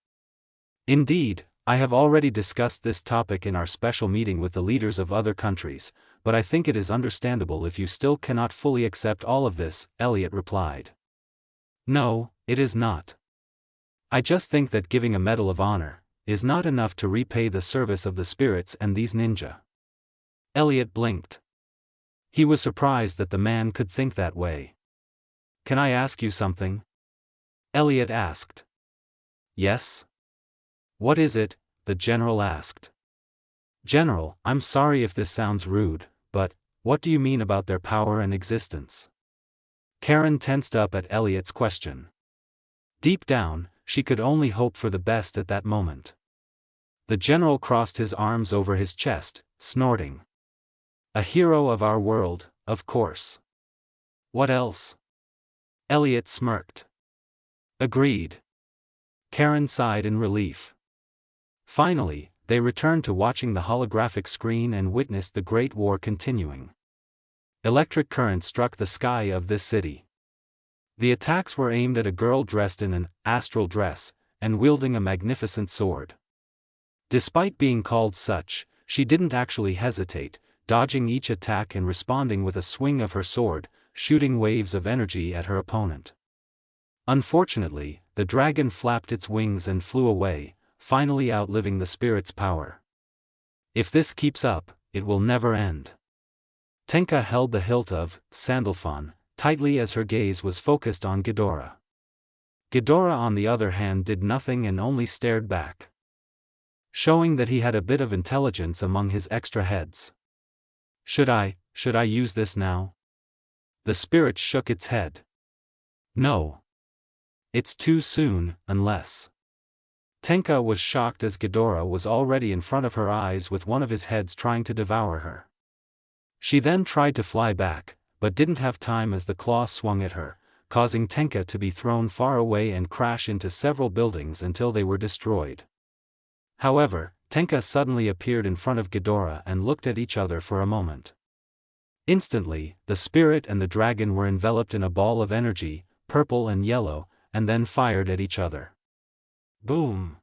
Indeed, I have already discussed this topic in our special meeting with the leaders of other countries, but I think it is understandable if you still cannot fully accept all of this, Elliot replied. No, it is not. I just think that giving a Medal of Honor is not enough to repay the service of the spirits and these ninja. Elliot blinked. He was surprised that the man could think that way. Can I ask you something? Elliot asked. Yes? What is it? The general asked. General, I'm sorry if this sounds rude, but what do you mean about their power and existence? Karen tensed up at Elliot's question. Deep down, she could only hope for the best at that moment. The general crossed his arms over his chest, snorting. A hero of our world, of course. What else? Elliot smirked. Agreed. Karen sighed in relief. Finally, they returned to watching the holographic screen and witnessed the Great War continuing. Electric current struck the sky of this city. The attacks were aimed at a girl dressed in an astral dress, and wielding a magnificent sword. Despite being called such, she didn't actually hesitate, dodging each attack and responding with a swing of her sword, shooting waves of energy at her opponent. Unfortunately, the dragon flapped its wings and flew away, finally outliving the spirit's power. If this keeps up, it will never end. Tenka held the hilt of Sandalphon tightly as her gaze was focused on Ghidorah. Ghidorah on the other hand did nothing and only stared back, showing that he had a bit of intelligence among his extra heads. Should I use this now? The spirit shook its head. No. It's too soon, unless... Tenka was shocked as Ghidorah was already in front of her eyes with one of his heads trying to devour her. She then tried to fly back, but didn't have time as the claw swung at her, causing Tenka to be thrown far away and crash into several buildings until they were destroyed. However, Tenka suddenly appeared in front of Ghidorah and looked at each other for a moment. Instantly, the spirit and the dragon were enveloped in a ball of energy, purple and yellow, and then fired at each other. Boom!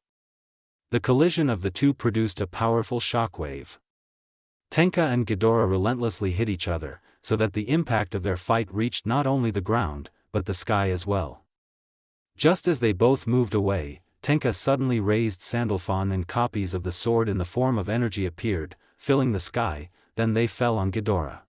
The collision of the two produced a powerful shockwave. Tenka and Ghidorah relentlessly hit each other, so that the impact of their fight reached not only the ground, but the sky as well. Just as they both moved away, Tenka suddenly raised Sandalphon and copies of the sword in the form of energy appeared, filling the sky, then they fell on Ghidorah.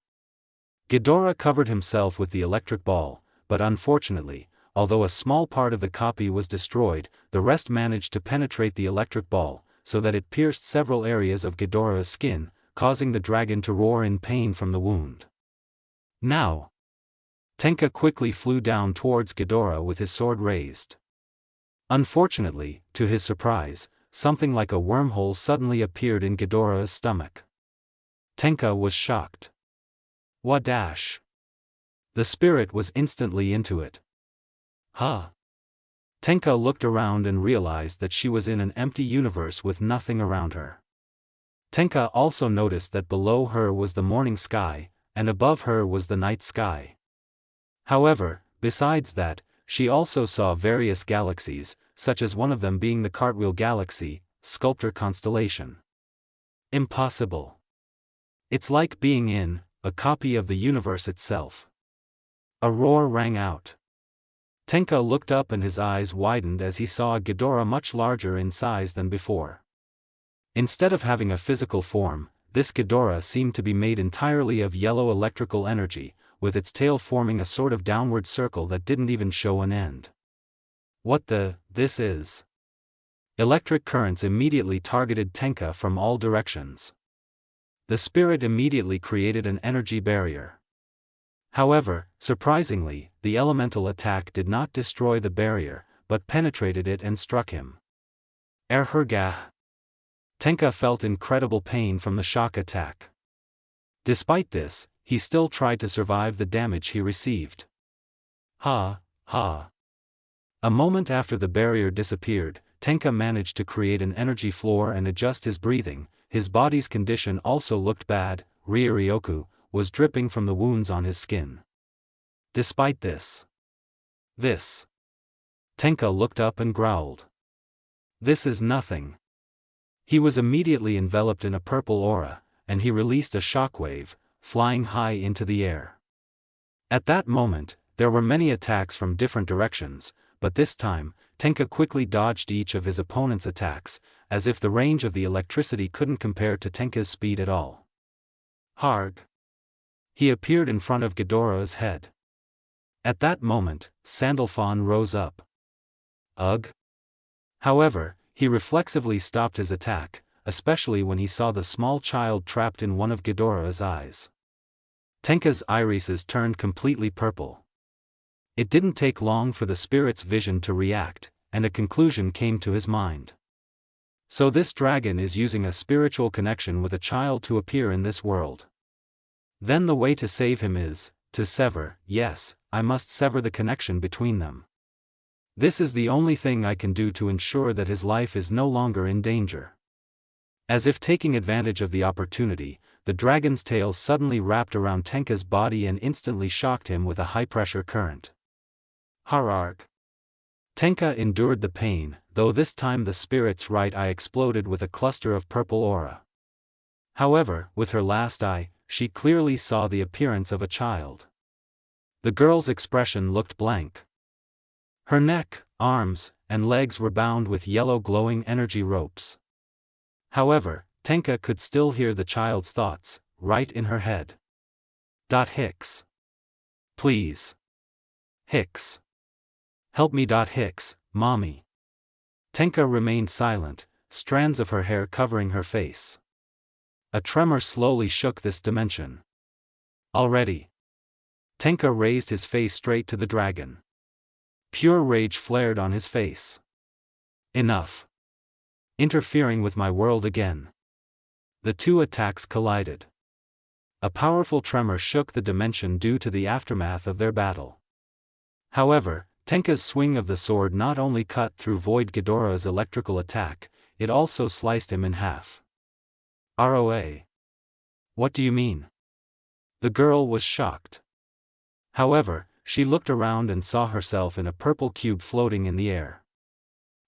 Ghidorah covered himself with the electric ball, but unfortunately, although a small part of the copy was destroyed, the rest managed to penetrate the electric ball, so that it pierced several areas of Ghidorah's skin, causing the dragon to roar in pain from the wound. Now! Tenka quickly flew down towards Ghidorah with his sword raised. Unfortunately, to his surprise, something like a wormhole suddenly appeared in Ghidorah's stomach. Tenka was shocked. What dash? The spirit was instantly into it. Huh? Tenka looked around and realized that she was in an empty universe with nothing around her. Tenka also noticed that below her was the morning sky, and above her was the night sky. However, besides that, she also saw various galaxies, such as one of them being the Cartwheel Galaxy, Sculptor Constellation. Impossible. It's like being in a copy of the universe itself. A roar rang out. Tenka looked up and his eyes widened as he saw a Ghidorah much larger in size than before. Instead of having a physical form, this Ghidorah seemed to be made entirely of yellow electrical energy, with its tail forming a sort of downward circle that didn't even show an end. What this is? Electric currents immediately targeted Tenka from all directions. The spirit immediately created an energy barrier. However, surprisingly, the elemental attack did not destroy the barrier, but penetrated it and struck him. Erhergah! Tenka felt incredible pain from the shock attack. Despite this, he still tried to survive the damage he received. Ha! A moment after the barrier disappeared, Tenka managed to create an energy floor and adjust his breathing. His body's condition also looked bad. Ryuryoku was dripping from the wounds on his skin. Despite this, Tenka looked up and growled. This is nothing. He was immediately enveloped in a purple aura, and he released a shockwave, flying high into the air. At that moment, there were many attacks from different directions, but this time, Tenka quickly dodged each of his opponent's attacks, as if the range of the electricity couldn't compare to Tenka's speed at all. Harg! He appeared in front of Ghidorah's head. At that moment, Sandalphon rose up. Ugh. However, he reflexively stopped his attack, especially when he saw the small child trapped in one of Ghidorah's eyes. Tenka's irises turned completely purple. It didn't take long for the spirit's vision to react, and a conclusion came to his mind. So this dragon is using a spiritual connection with a child to appear in this world. Then the way to save him is to sever. Yes, I must sever the connection between them. This is the only thing I can do to ensure that his life is no longer in danger. As if taking advantage of the opportunity, the dragon's tail suddenly wrapped around Tenka's body and instantly shocked him with a high-pressure current. Hararg. Tenka endured the pain, though this time the spirit's right eye exploded with a cluster of purple aura. However, with her last eye, she clearly saw the appearance of a child. The girl's expression looked blank. Her neck, arms, and legs were bound with yellow glowing energy ropes. However, Tenka could still hear the child's thoughts, right in her head. Hicks. Please. Hicks. Help me. Hicks, mommy. Tenka remained silent, strands of her hair covering her face. A tremor slowly shook this dimension. Already. Tenka raised his face straight to the dragon. Pure rage flared on his face. Enough. Interfering with my world again. The two attacks collided. A powerful tremor shook the dimension due to the aftermath of their battle. However, Tenka's swing of the sword not only cut through Void Ghidorah's electrical attack, it also sliced him in half. ROA. What do you mean? The girl was shocked. However, she looked around and saw herself in a purple cube floating in the air.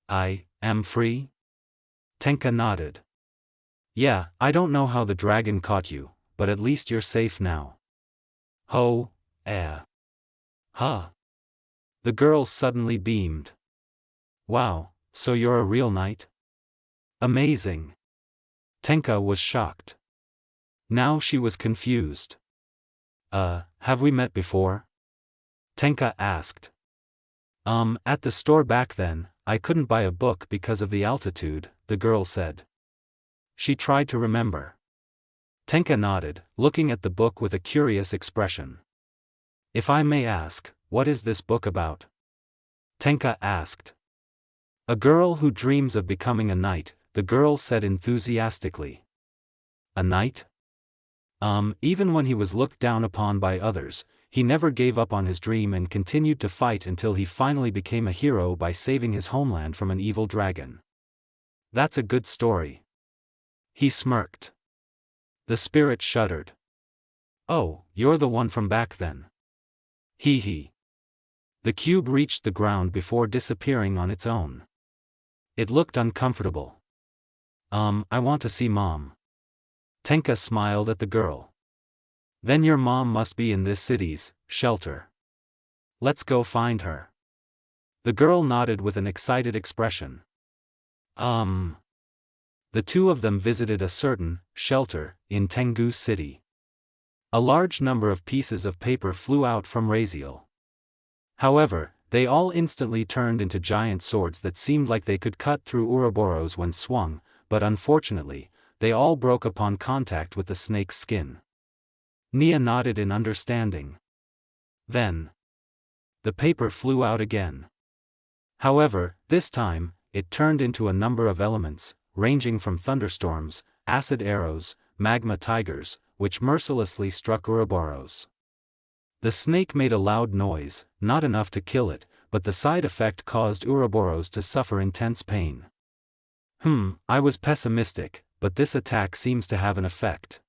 I am free? Tenka nodded. Yeah, I don't know how the dragon caught you, but at least you're safe now. Huh. The girl suddenly beamed. Wow, so you're a real knight? Amazing. Tenka was shocked. Now she was confused. Have we met before? Tenka asked. At the store back then, I couldn't buy a book because of the altitude, the girl said. She tried to remember. Tenka nodded, looking at the book with a curious expression. If I may ask, what is this book about? Tenka asked. A girl who dreams of becoming a knight, the girl said enthusiastically. A knight? Even when he was looked down upon by others, he never gave up on his dream and continued to fight until he finally became a hero by saving his homeland from an evil dragon. That's a good story. He smirked. The spirit shuddered. Oh, you're the one from back then. Hee hee. The cube reached the ground before disappearing on its own. It looked uncomfortable. I want to see Mom. Tenka smiled at the girl. Then your mom must be in this city's shelter. Let's go find her. The girl nodded with an excited expression. The two of them visited a certain shelter in Tengu City. A large number of pieces of paper flew out from Raziel. However, they all instantly turned into giant swords that seemed like they could cut through Ouroboros when swung, but unfortunately, they all broke upon contact with the snake's skin. Nia nodded in understanding. Then, the paper flew out again. However, this time, it turned into a number of elements, ranging from thunderstorms, acid arrows, magma tigers, which mercilessly struck Ouroboros. The snake made a loud noise, not enough to kill it, but the side effect caused Ouroboros to suffer intense pain. I was pessimistic, but this attack seems to have an effect.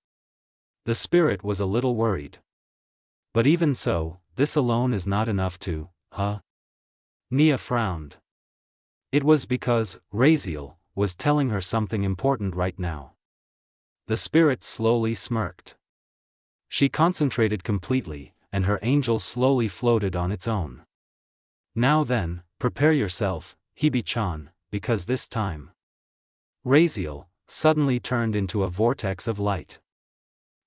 The spirit was a little worried. But even so, this alone is not enough to, Nia frowned. It was because Raziel was telling her something important right now. The spirit slowly smirked. She concentrated completely, and her angel slowly floated on its own. Now then, prepare yourself, Hibi-chan, because this time. Raziel suddenly turned into a vortex of light.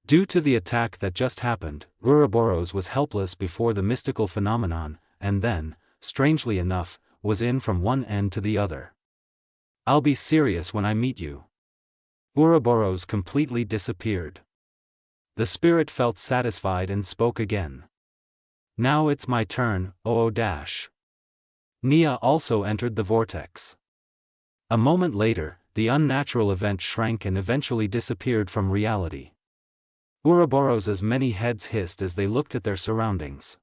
Due to the attack that just happened, Ouroboros was helpless before the mystical phenomenon, and then, strangely enough, was in from one end to the other. "I'll be serious when I meet you." Ouroboros completely disappeared. The spirit felt satisfied and spoke again. "Now it's my turn, oh dash." Nia also entered the vortex. A moment later, the unnatural event shrank and eventually disappeared from reality. Ouroboros' many heads hissed as they looked at their surroundings.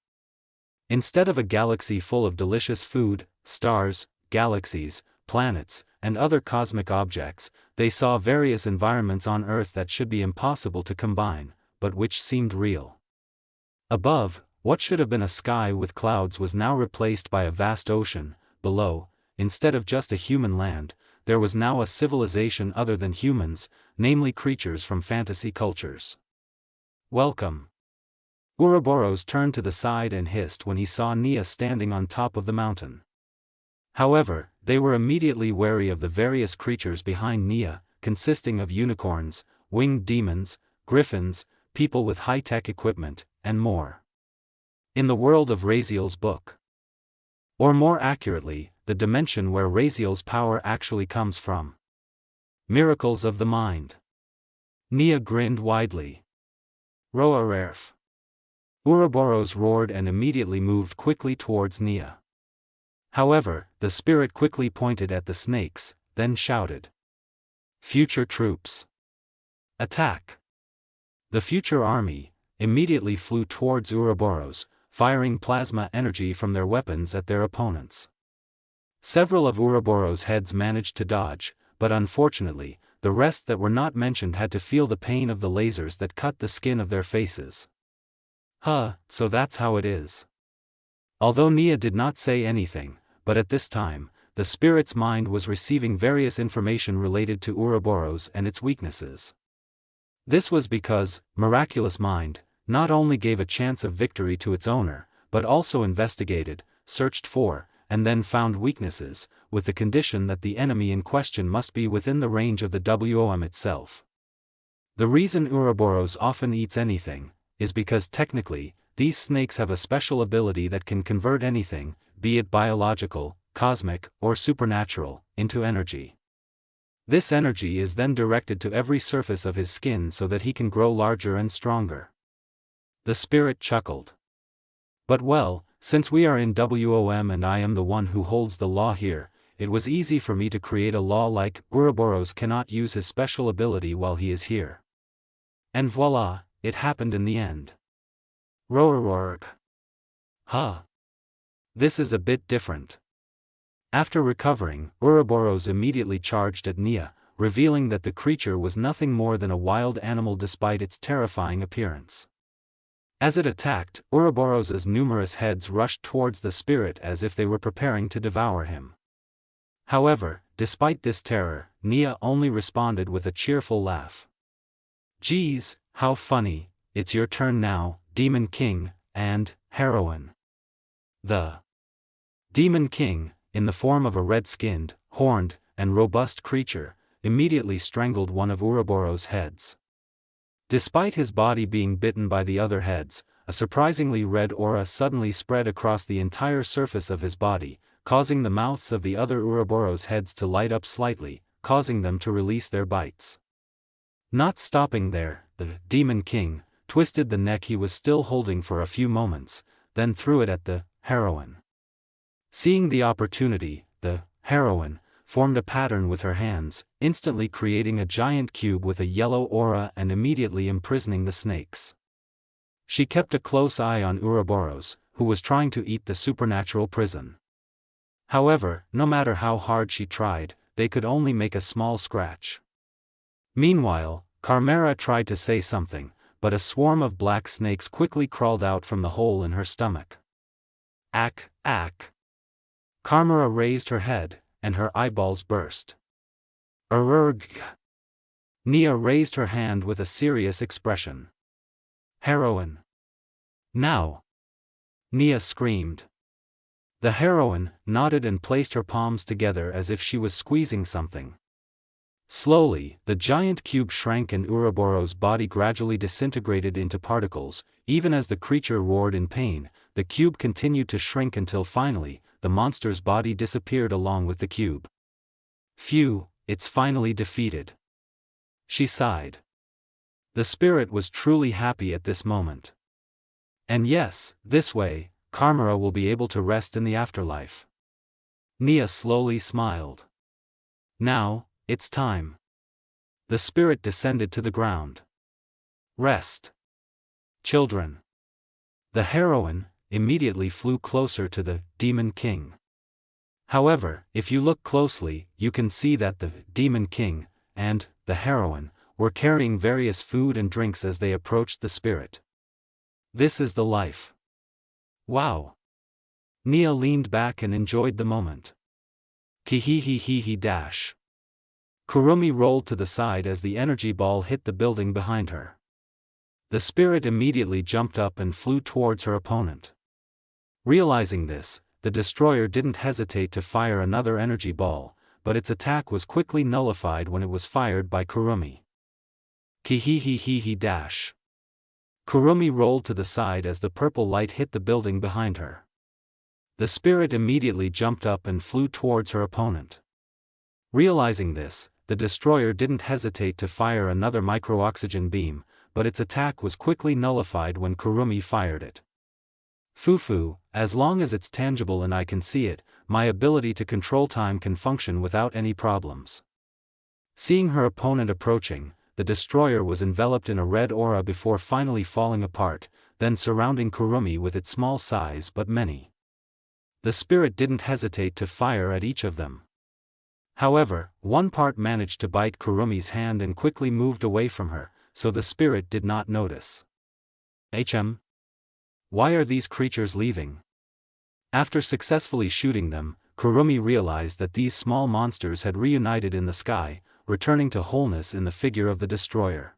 Instead of a galaxy full of delicious food, stars, galaxies, planets, and other cosmic objects, they saw various environments on Earth that should be impossible to combine, but which seemed real. Above, what should have been a sky with clouds was now replaced by a vast ocean. Below, instead of just a human land, there was now a civilization other than humans, namely creatures from fantasy cultures. "Welcome." Ouroboros turned to the side and hissed when he saw Nia standing on top of the mountain. However, they were immediately wary of the various creatures behind Nia, consisting of unicorns, winged demons, griffins, people with high-tech equipment, and more. In the world of Raziel's book, or more accurately, the dimension where Raziel's power actually comes from. Miracles of the mind. Nia grinned widely. "Roarerf." Ouroboros roared and immediately moved quickly towards Nia. However, the spirit quickly pointed at the snakes, then shouted, "Future troops! Attack!" The future army immediately flew towards Ouroboros, firing plasma energy from their weapons at their opponents. Several of Ouroboros' heads managed to dodge, but unfortunately, the rest that were not mentioned had to feel the pain of the lasers that cut the skin of their faces. So that's how it is. Although Nia did not say anything, but at this time, the spirit's mind was receiving various information related to Ouroboros and its weaknesses. This was because, Miraculous Mind, not only gave a chance of victory to its owner, but also investigated, searched for, and then found weaknesses, with the condition that the enemy in question must be within the range of the WOM itself. The reason Ouroboros often eats anything, is because technically, these snakes have a special ability that can convert anything, be it biological, cosmic, or supernatural, into energy. This energy is then directed to every surface of his skin so that he can grow larger and stronger. The spirit chuckled. "But well, since we are in WOM and I am the one who holds the law here, it was easy for me to create a law like Ouroboros cannot use his special ability while he is here." And voila, it happened in the end. Roarorg. This is a bit different. After recovering, Ouroboros immediately charged at Nia, revealing that the creature was nothing more than a wild animal despite its terrifying appearance. As it attacked, Ouroboros' numerous heads rushed towards the spirit as if they were preparing to devour him. However, despite this terror, Nia only responded with a cheerful laugh. "Geez, how funny, it's your turn now, Demon King, and heroine." The Demon King, in the form of a red-skinned, horned, and robust creature, immediately strangled one of Ouroboros' heads. Despite his body being bitten by the other heads, a surprisingly red aura suddenly spread across the entire surface of his body, causing the mouths of the other Ouroboros' heads to light up slightly, causing them to release their bites. Not stopping there, the Demon King twisted the neck he was still holding for a few moments, then threw it at the heroine. Seeing the opportunity, the heroine formed a pattern with her hands, instantly creating a giant cube with a yellow aura and immediately imprisoning the snakes. She kept a close eye on Ouroboros, who was trying to eat the supernatural prison. However, no matter how hard she tried, they could only make a small scratch. Meanwhile, Carmera tried to say something, but a swarm of black snakes quickly crawled out from the hole in her stomach. Ack, ack. Carmera raised her head, and her eyeballs burst. Ururg. Nia raised her hand with a serious expression. Heroine. Now. Nia screamed. The heroine nodded and placed her palms together as if she was squeezing something. Slowly, the giant cube shrank and Ouroboros' body gradually disintegrated into particles. Even as the creature roared in pain, the cube continued to shrink until finally, the monster's body disappeared along with the cube. Phew, it's finally defeated. She sighed. The spirit was truly happy at this moment. And yes, this way, Karmara will be able to rest in the afterlife. Nia slowly smiled. Now, it's time. The spirit descended to the ground. Rest. Children. The heroine immediately flew closer to the Demon King. However, if you look closely, you can see that the Demon King and the heroine were carrying various food and drinks as they approached the spirit. This is the life. Wow. Nia leaned back and enjoyed the moment. Kihihihihi dash. Kurumi rolled to the side as the energy ball hit the building behind her. The spirit immediately jumped up and flew towards her opponent. Realizing this, the destroyer didn't hesitate to fire another energy ball, but its attack was quickly nullified when it was fired by Kurumi. Kihihihihi dash. Kurumi rolled to the side as the purple light hit the building behind her. The spirit immediately jumped up and flew towards her opponent. Realizing this, the destroyer didn't hesitate to fire another micro-oxygen beam, but its attack was quickly nullified when Kurumi fired it. Fufu, as long as it's tangible and I can see it, my ability to control time can function without any problems. Seeing her opponent approaching, the destroyer was enveloped in a red aura before finally falling apart, then surrounding Kurumi with its small size but many. The spirit didn't hesitate to fire at each of them. However, one part managed to bite Kurumi's hand and quickly moved away from her, so the spirit did not notice. Why are these creatures leaving? After successfully shooting them, Kurumi realized that these small monsters had reunited in the sky, returning to wholeness in the figure of the destroyer.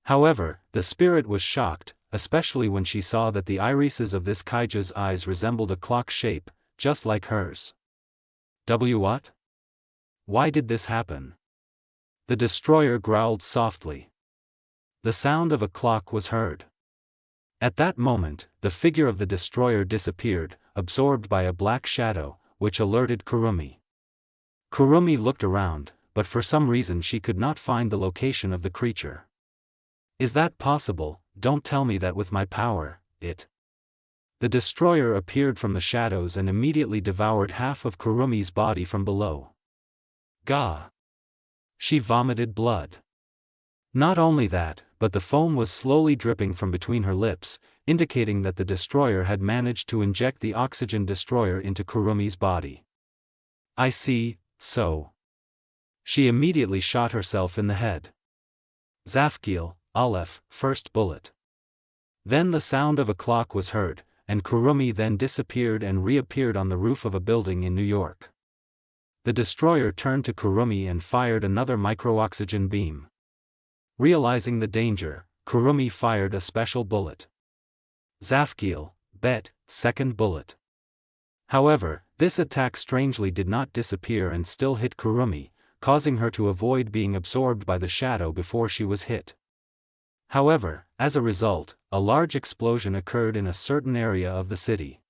However, the spirit was shocked, especially when she saw that the irises of this kaiju's eyes resembled a clock shape, just like hers. What? Why did this happen? The destroyer growled softly. The sound of a clock was heard. At that moment, the figure of the destroyer disappeared, absorbed by a black shadow, which alerted Kurumi. Kurumi looked around, but for some reason she could not find the location of the creature. Is that possible? Don't tell me that with my power, it. The destroyer appeared from the shadows and immediately devoured half of Kurumi's body from below. Gah! She vomited blood. Not only that, but the foam was slowly dripping from between her lips, indicating that the destroyer had managed to inject the oxygen destroyer into Kurumi's body. I see, so. She immediately shot herself in the head. Zafkiel, Aleph, first bullet. Then the sound of a clock was heard, and Kurumi then disappeared and reappeared on the roof of a building in New York. The destroyer turned to Kurumi and fired another micro-oxygen beam. Realizing the danger, Kurumi fired a special bullet. Zafkiel, bet, second bullet. However, this attack strangely did not disappear and still hit Kurumi, causing her to avoid being absorbed by the shadow before she was hit. However, as a result, a large explosion occurred in a certain area of the city.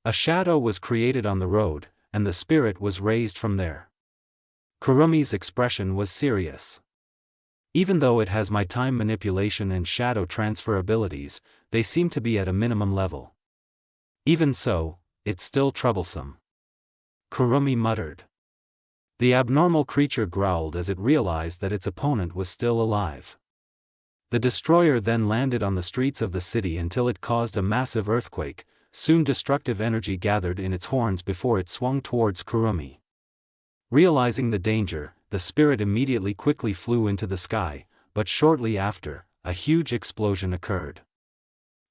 A shadow was created on the road, and the spirit was raised from there. Kurumi's expression was serious. Even though it has my time manipulation and shadow transfer abilities, they seem to be at a minimum level. Even so, it's still troublesome. Kurumi muttered. The abnormal creature growled as it realized that its opponent was still alive. The destroyer then landed on the streets of the city until it caused a massive earthquake. Soon destructive energy gathered in its horns before it swung towards Kurumi. Realizing the danger, the spirit immediately quickly flew into the sky, but shortly after, a huge explosion occurred.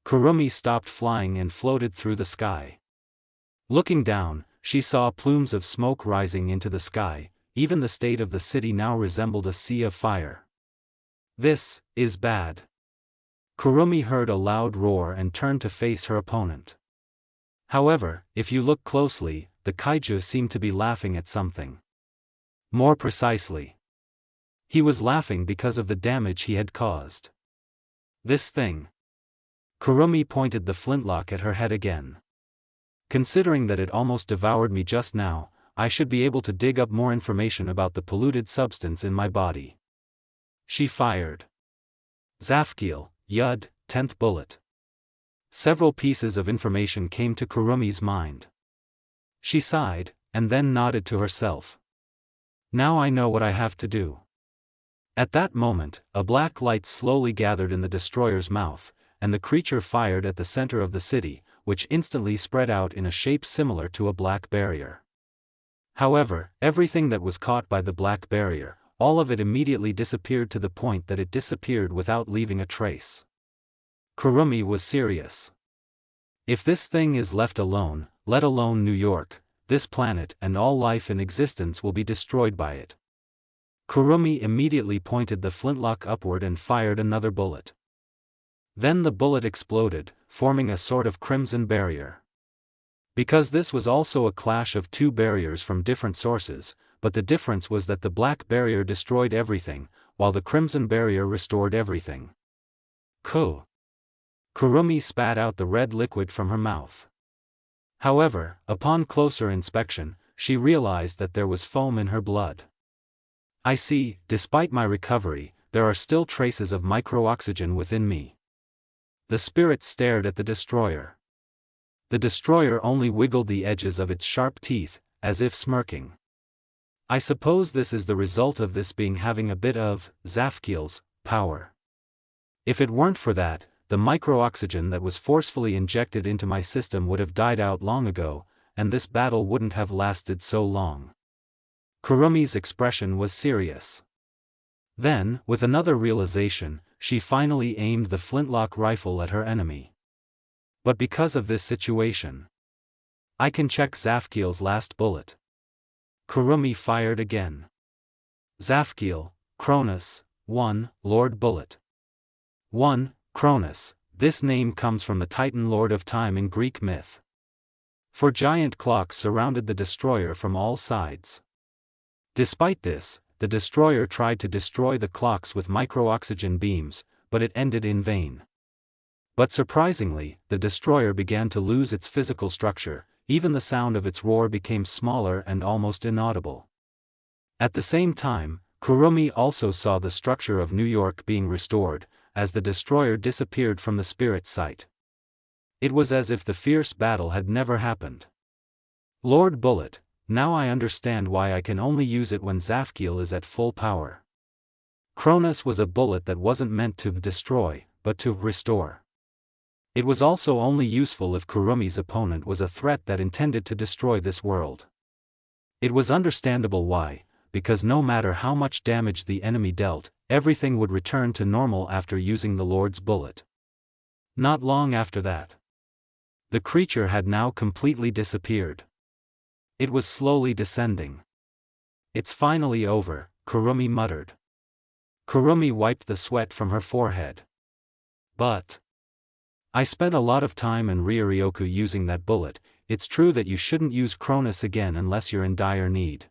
Kurumi stopped flying and floated through the sky. Looking down, she saw plumes of smoke rising into the sky. Even the state of the city now resembled a sea of fire. This is bad. Kurumi heard a loud roar and turned to face her opponent. However, if you look closely, the kaiju seemed to be laughing at something. More precisely, he was laughing because of the damage he had caused. This thing. Kurumi pointed the flintlock at her head again. Considering that it almost devoured me just now, I should be able to dig up more information about the polluted substance in my body. She fired. Zafkiel, Yud, 10th bullet. Several pieces of information came to Kurumi's mind. She sighed, and then nodded to herself. Now I know what I have to do. At that moment, a black light slowly gathered in the destroyer's mouth, and the creature fired at the center of the city, which instantly spread out in a shape similar to a black barrier. However, everything that was caught by the black barrier, all of it immediately disappeared to the point that it disappeared without leaving a trace. Kurumi was serious. If this thing is left alone, let alone New York, this planet and all life in existence will be destroyed by it. Kurumi immediately pointed the flintlock upward and fired another bullet. Then the bullet exploded, forming a sort of crimson barrier. Because this was also a clash of two barriers from different sources, but the difference was that the black barrier destroyed everything, while the crimson barrier restored everything. Kurumi spat out the red liquid from her mouth. However, upon closer inspection, she realized that there was foam in her blood. I see, despite my recovery, there are still traces of micro-oxygen within me. The spirit stared at the destroyer. The destroyer only wiggled the edges of its sharp teeth, as if smirking. I suppose this is the result of this being having a bit of Zafkiel's power. If it weren't for that, the micro-oxygen that was forcefully injected into my system would have died out long ago, and this battle wouldn't have lasted so long. Kurumi's expression was serious. Then, with another realization, she finally aimed the flintlock rifle at her enemy. But because of this situation, I can check Zafkiel's last bullet. Kurumi fired again. Zafkiel, Cronus, 1, Lord Bullet. 1. Cronus, this name comes from the Titan Lord of Time in Greek myth. For giant clocks surrounded the destroyer from all sides. Despite this, the destroyer tried to destroy the clocks with micro-oxygen beams, but it ended in vain. But surprisingly, the destroyer began to lose its physical structure, even the sound of its roar became smaller and almost inaudible. At the same time, Kurumi also saw the structure of New York being restored, as the destroyer disappeared from the spirit's sight. It was as if the fierce battle had never happened. Lord Bullet, now I understand why I can only use it when Zafkiel is at full power. Cronus was a bullet that wasn't meant to destroy, but to restore. It was also only useful if Kurumi's opponent was a threat that intended to destroy this world. It was understandable why, because no matter how much damage the enemy dealt, everything would return to normal after using the Lord's bullet. Not long after that, the creature had now completely disappeared. It was slowly descending. It's finally over, Kurumi muttered. Kurumi wiped the sweat from her forehead. But I spent a lot of time in Ryoryoku using that bullet. It's true that you shouldn't use Cronus again unless you're in dire need.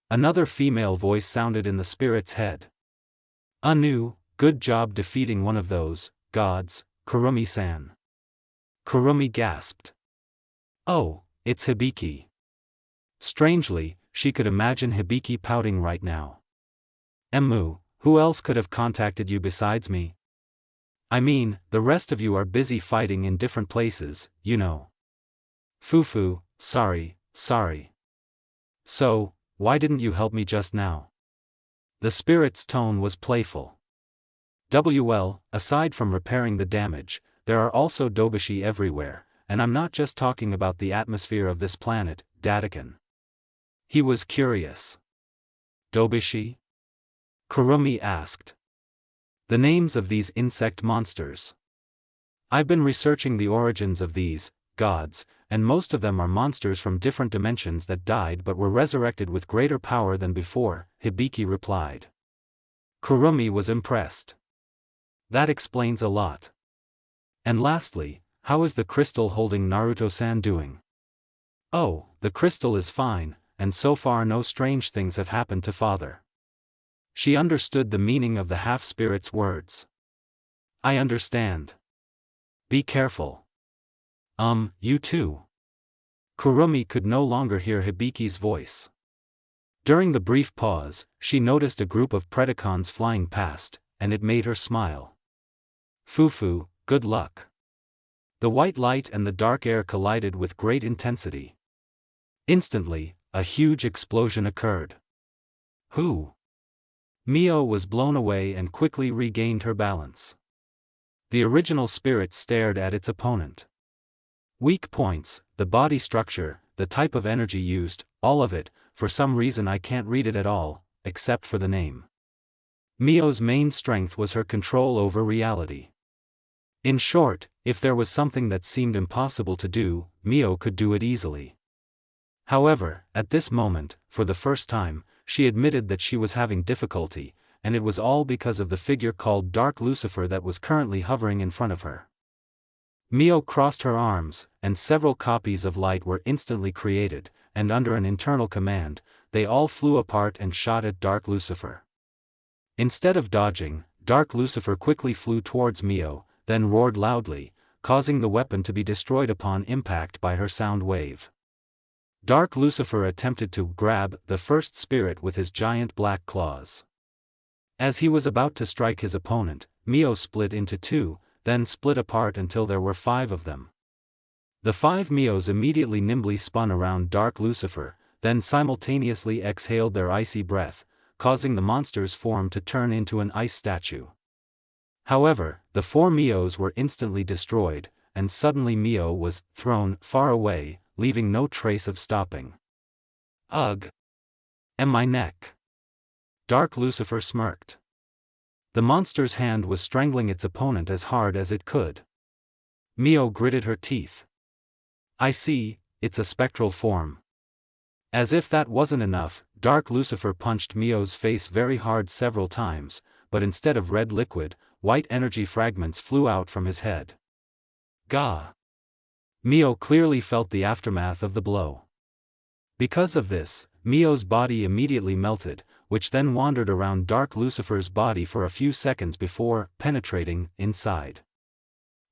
Another female voice sounded in the spirit's head. Anu, good job defeating one of those gods, Kurumi-san. Kurumi gasped. Oh, it's Hibiki. Strangely, she could imagine Hibiki pouting right now. Emu, who else could have contacted you besides me? I mean, the rest of you are busy fighting in different places, you know. Fufu, sorry. So, why didn't you help me just now? The spirit's tone was playful. Well, aside from repairing the damage, there are also dobushi everywhere, and I'm not just talking about the atmosphere of this planet, Datakan. He was curious. Dobushi? Kurumi asked. The names of these insect monsters. I've been researching the origins of these gods, and most of them are monsters from different dimensions that died but were resurrected with greater power than before, Hibiki replied. Kurumi was impressed. That explains a lot. And lastly, how is the crystal holding Naruto-san doing? Oh, the crystal is fine, and so far no strange things have happened to father. She understood the meaning of the half-spirit's words. I understand. Be careful. You too. Kurumi could no longer hear Hibiki's voice. During the brief pause, she noticed a group of Predacons flying past, and it made her smile. Fufu, good luck. The white light and the dark air collided with great intensity. Instantly, a huge explosion occurred. Who? Mio was blown away and quickly regained her balance. The original spirit stared at its opponent. Weak points, the body structure, the type of energy used, all of it, for some reason I can't read it at all, except for the name. Mio's main strength was her control over reality. In short, if there was something that seemed impossible to do, Mio could do it easily. However, at this moment, for the first time, she admitted that she was having difficulty, and it was all because of the figure called Dark Lucifer that was currently hovering in front of her. Mio crossed her arms, and several copies of light were instantly created, and under an internal command, they all flew apart and shot at Dark Lucifer. Instead of dodging, Dark Lucifer quickly flew towards Mio, then roared loudly, causing the weapon to be destroyed upon impact by her sound wave. Dark Lucifer attempted to grab the first spirit with his giant black claws. As he was about to strike his opponent, Mio split into two, then split apart until there were 5 of them. The 5 Mios immediately nimbly spun around Dark Lucifer, then simultaneously exhaled their icy breath, causing the monster's form to turn into an ice statue. However, the 4 Mios were instantly destroyed, and suddenly Mio was thrown far away, leaving no trace of stopping. Ugh! And my neck! Dark Lucifer smirked. The monster's hand was strangling its opponent as hard as it could. Mio gritted her teeth. I see, it's a spectral form. As if that wasn't enough, Dark Lucifer punched Mio's face very hard several times, but instead of red liquid, white energy fragments flew out from his head. Gah! Mio clearly felt the aftermath of the blow. Because of this, Mio's body immediately melted, which then wandered around Dark Lucifer's body for a few seconds before penetrating inside.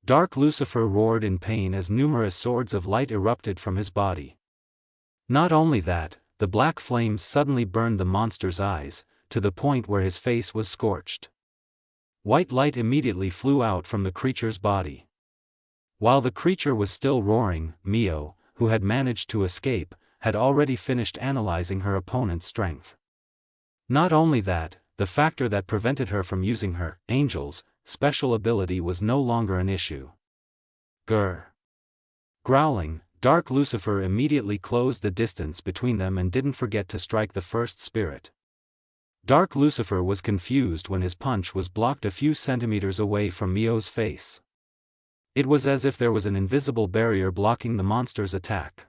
Dark Lucifer roared in pain as numerous swords of light erupted from his body. Not only that, the black flames suddenly burned the monster's eyes, to the point where his face was scorched. White light immediately flew out from the creature's body. While the creature was still roaring, Mio, who had managed to escape, had already finished analyzing her opponent's strength. Not only that, the factor that prevented her from using her angel's special ability was no longer an issue. Grr! Growling, Dark Lucifer immediately closed the distance between them and didn't forget to strike the first spirit. Dark Lucifer was confused when his punch was blocked a few centimeters away from Mio's face. It was as if there was an invisible barrier blocking the monster's attack.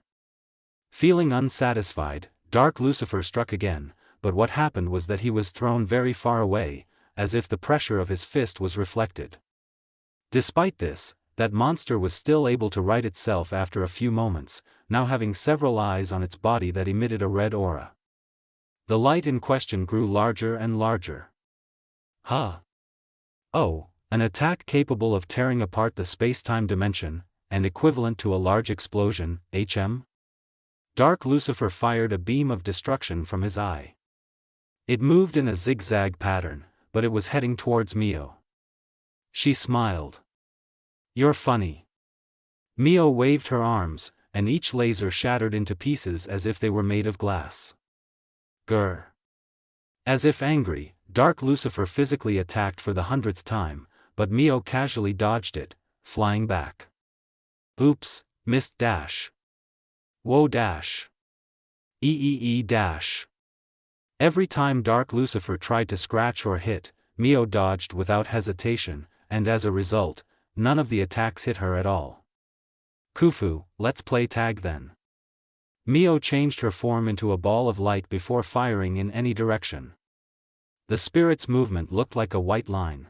Feeling unsatisfied, Dark Lucifer struck again, but what happened was that he was thrown very far away, as if the pressure of his fist was reflected. Despite this, that monster was still able to right itself after a few moments, now having several eyes on its body that emitted a red aura. The light in question grew larger and larger. Huh! Oh, an attack capable of tearing apart the space-time dimension, and equivalent to a large explosion, HM? Dark Lucifer fired a beam of destruction from his eye. It moved in a zigzag pattern, but it was heading towards Mio. She smiled. You're funny. Mio waved her arms, and each laser shattered into pieces as if they were made of glass. Grr! As if angry, Dark Lucifer physically attacked for the 100th time, but Mio casually dodged it, flying back. Oops, missed dash. Whoa dash. Dash. Every time Dark Lucifer tried to scratch or hit, Mio dodged without hesitation, and as a result, none of the attacks hit her at all. Kufu, let's play tag then. Mio changed her form into a ball of light before firing in any direction. The spirit's movement looked like a white line.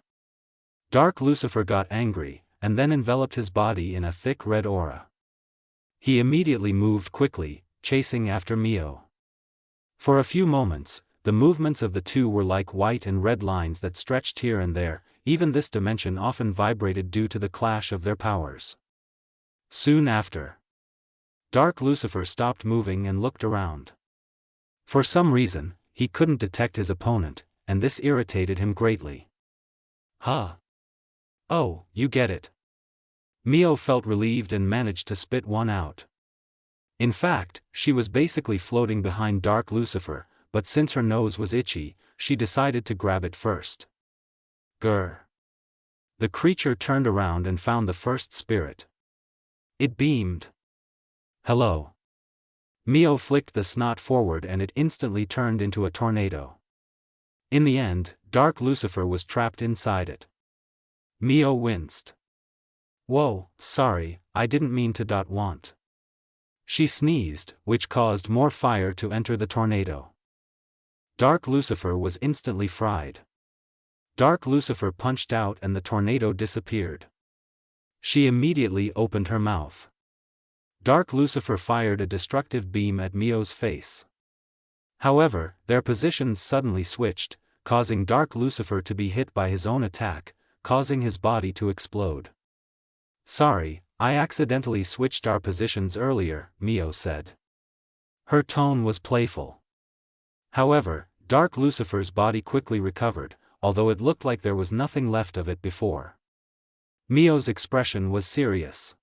Dark Lucifer got angry, and then enveloped his body in a thick red aura. He immediately moved quickly, chasing after Mio. For a few moments, the movements of the two were like white and red lines that stretched here and there, even this dimension often vibrated due to the clash of their powers. Soon after, Dark Lucifer stopped moving and looked around. For some reason, he couldn't detect his opponent, and this irritated him greatly. Huh? Oh, you get it. Mio felt relieved and managed to spit one out. In fact, she was basically floating behind Dark Lucifer, but since her nose was itchy, she decided to grab it first. Grr. The creature turned around and found the first spirit. It beamed. Hello. Mio flicked the snot forward and it instantly turned into a tornado. In the end, Dark Lucifer was trapped inside it. Mio winced. Whoa, sorry, I didn't mean to want. She sneezed, which caused more fire to enter the tornado. Dark Lucifer was instantly fried. Dark Lucifer punched out and the tornado disappeared. She immediately opened her mouth. Dark Lucifer fired a destructive beam at Mio's face. However, their positions suddenly switched, causing Dark Lucifer to be hit by his own attack, causing his body to explode. Sorry, I accidentally switched our positions earlier, Mio said. Her tone was playful. However, Dark Lucifer's body quickly recovered, although it looked like there was nothing left of it before. Mio's expression was serious.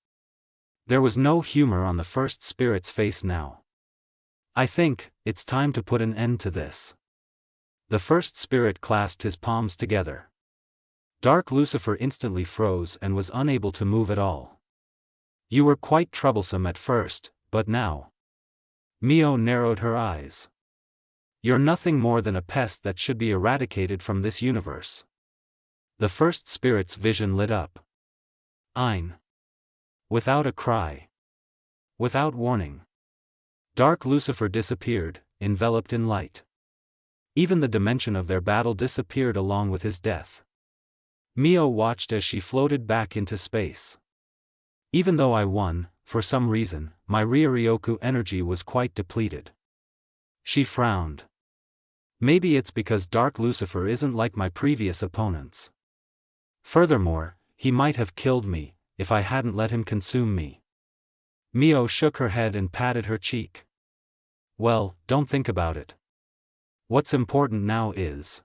There was no humor on the first spirit's face now. I think, it's time to put an end to this. The first spirit clasped his palms together. Dark Lucifer instantly froze and was unable to move at all. You were quite troublesome at first, but now. Mio narrowed her eyes. You're nothing more than a pest that should be eradicated from this universe. The first spirit's vision lit up. Ein. Without a cry. Without warning. Dark Lucifer disappeared, enveloped in light. Even the dimension of their battle disappeared along with his death. Mio watched as she floated back into space. Even though I won, for some reason, my Ryoryoku energy was quite depleted. She frowned. Maybe it's because Dark Lucifer isn't like my previous opponents. Furthermore, he might have killed me, if I hadn't let him consume me. Mio shook her head and patted her cheek. Well, don't think about it. What's important now is...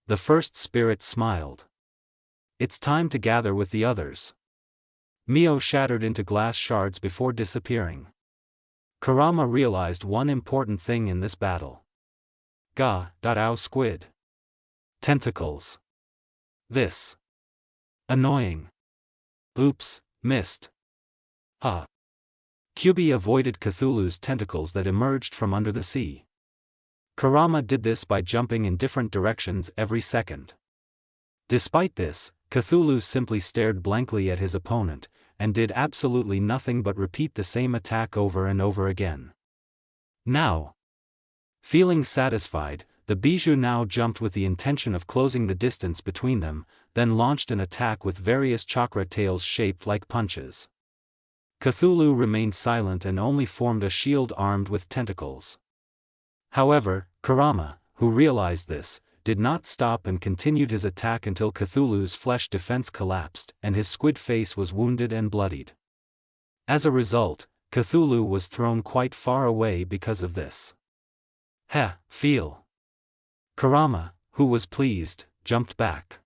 The first spirit smiled. It's time to gather with the others. Mio shattered into glass shards before disappearing. Kurama realized one important thing in this battle. Ow squid. Tentacles. This. Annoying. Oops, missed. Kyubi avoided Cthulhu's tentacles that emerged from under the sea. Kurama did this by jumping in different directions every second. Despite this, Cthulhu simply stared blankly at his opponent, and did absolutely nothing but repeat the same attack over and over again. Now. Feeling satisfied, the bijou now jumped with the intention of closing the distance between them, then launched an attack with various chakra tails shaped like punches. Cthulhu remained silent and only formed a shield armed with tentacles. However, Kurama, who realized this, did not stop and continued his attack until Cthulhu's flesh defense collapsed and his squid face was wounded and bloodied. As a result, Cthulhu was thrown quite far away because of this. Feel. Kurama, who was pleased, jumped back.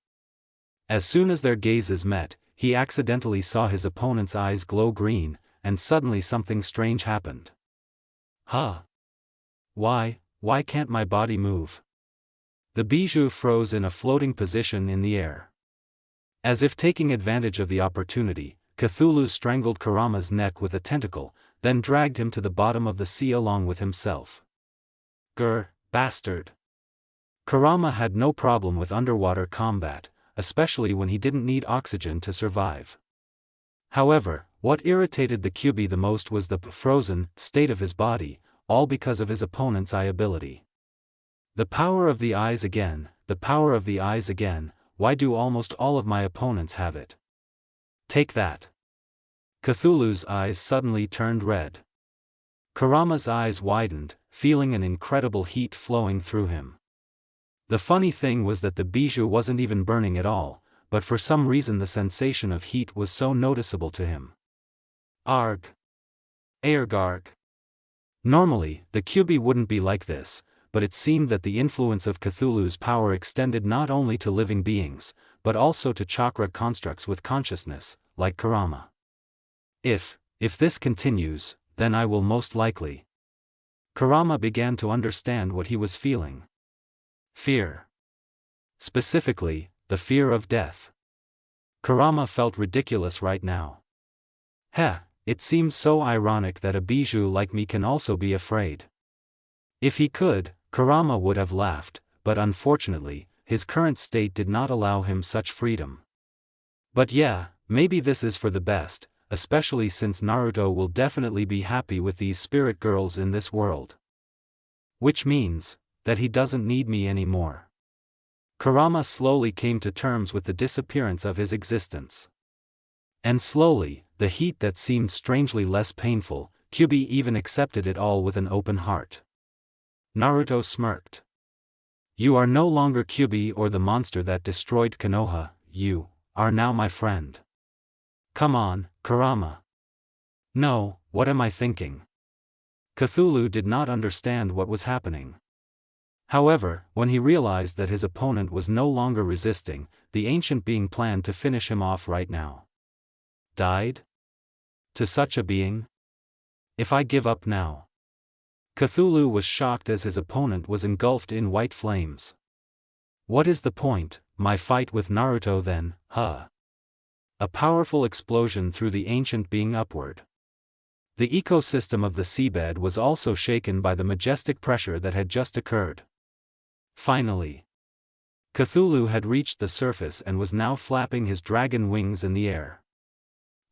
As soon as their gazes met, he accidentally saw his opponent's eyes glow green, and suddenly something strange happened. Why can't my body move? The bijou froze in a floating position in the air. As if taking advantage of the opportunity, Cthulhu strangled Kurama's neck with a tentacle, then dragged him to the bottom of the sea along with himself. Grr, bastard. Kurama had no problem with underwater combat, especially when he didn't need oxygen to survive. However, what irritated the Kyubi the most was the frozen state of his body, all because of his opponent's eye ability. The power of the eyes again, the power of the eyes again, why do almost all of my opponents have it? Take that. Cthulhu's eyes suddenly turned red. Kurama's eyes widened, feeling an incredible heat flowing through him. The funny thing was that the bijou wasn't even burning at all, but for some reason the sensation of heat was so noticeable to him. Arg. Aergarg. Normally, the Kyubi wouldn't be like this, but it seemed that the influence of Cthulhu's power extended not only to living beings, but also to chakra constructs with consciousness, like kurama. If this continues, then I will most likely. Kurama began to understand what he was feeling. Fear. Specifically, the fear of death. Kurama felt ridiculous right now. Heh, it seems so ironic that a bijou like me can also be afraid. If he could, Kurama would have laughed, but unfortunately, his current state did not allow him such freedom. But yeah, maybe this is for the best, especially since Naruto will definitely be happy with these spirit girls in this world. Which means that he doesn't need me anymore. Kurama slowly came to terms with the disappearance of his existence. And slowly, the heat that seemed strangely less painful, Kyubi even accepted it all with an open heart. Naruto smirked. You are no longer Kyubi or the monster that destroyed Konoha, you are now my friend. Come on, Kurama. No, what am I thinking? Cthulhu did not understand what was happening. However, when he realized that his opponent was no longer resisting, the ancient being planned to finish him off right now. Died? To such a being? If I give up now. Cthulhu was shocked as his opponent was engulfed in white flames. What is the point, my fight with Naruto then, huh? A powerful explosion threw the ancient being upward. The ecosystem of the seabed was also shaken by the majestic pressure that had just occurred. Finally, Cthulhu had reached the surface and was now flapping his dragon wings in the air.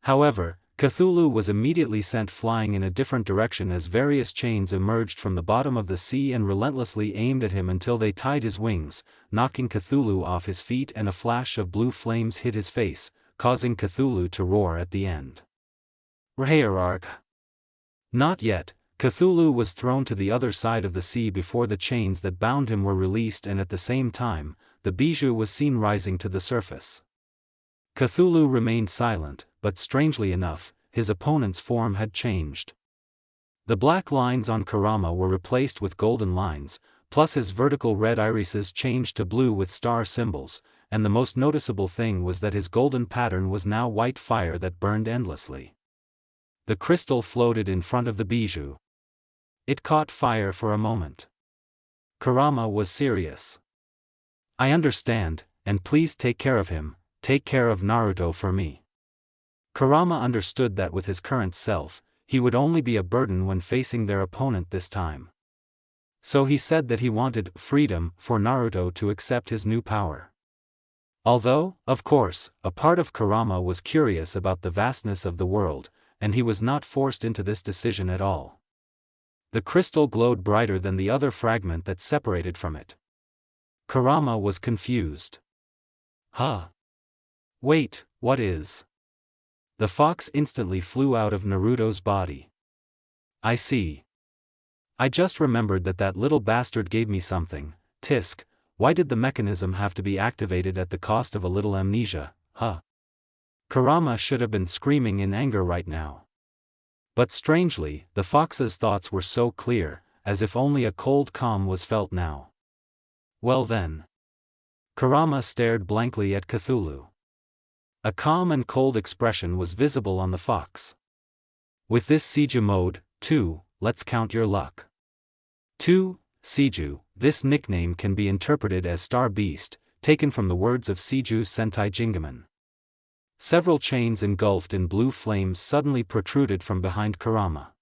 However, Cthulhu was immediately sent flying in a different direction as various chains emerged from the bottom of the sea and relentlessly aimed at him until they tied his wings, knocking Cthulhu off his feet, and a flash of blue flames hit his face, causing Cthulhu to roar at the end. Raharark. Not yet. Cthulhu was thrown to the other side of the sea before the chains that bound him were released, and at the same time, the bijou was seen rising to the surface. Cthulhu remained silent, but strangely enough, his opponent's form had changed. The black lines on Kurama were replaced with golden lines, plus his vertical red irises changed to blue with star symbols, and the most noticeable thing was that his golden pattern was now white fire that burned endlessly. The crystal floated in front of the bijou. It caught fire for a moment. Kurama was serious. I understand, and please take care of him, take care of Naruto for me. Kurama understood that with his current self, he would only be a burden when facing their opponent this time. So he said that he wanted freedom for Naruto to accept his new power. Although, of course, a part of Kurama was curious about the vastness of the world, and he was not forced into this decision at all. The crystal glowed brighter than the other fragment that separated from it. Kurama was confused. Huh? Wait, what is? The fox instantly flew out of Naruto's body. I see. I just remembered that little bastard gave me something. Tisk, why did the mechanism have to be activated at the cost of a little amnesia, huh? Kurama should have been screaming in anger right now. But strangely, the fox's thoughts were so clear, as if only a cold calm was felt now. Well then. Kurama stared blankly at Cthulhu. A calm and cold expression was visible on the fox. With this Seiju mode, too, let's count your luck. 2. Seiju, this nickname can be interpreted as Star Beast, taken from the words of Seiju Sentai Jingaman. Several chains engulfed in blue flames suddenly protruded from behind Kurama.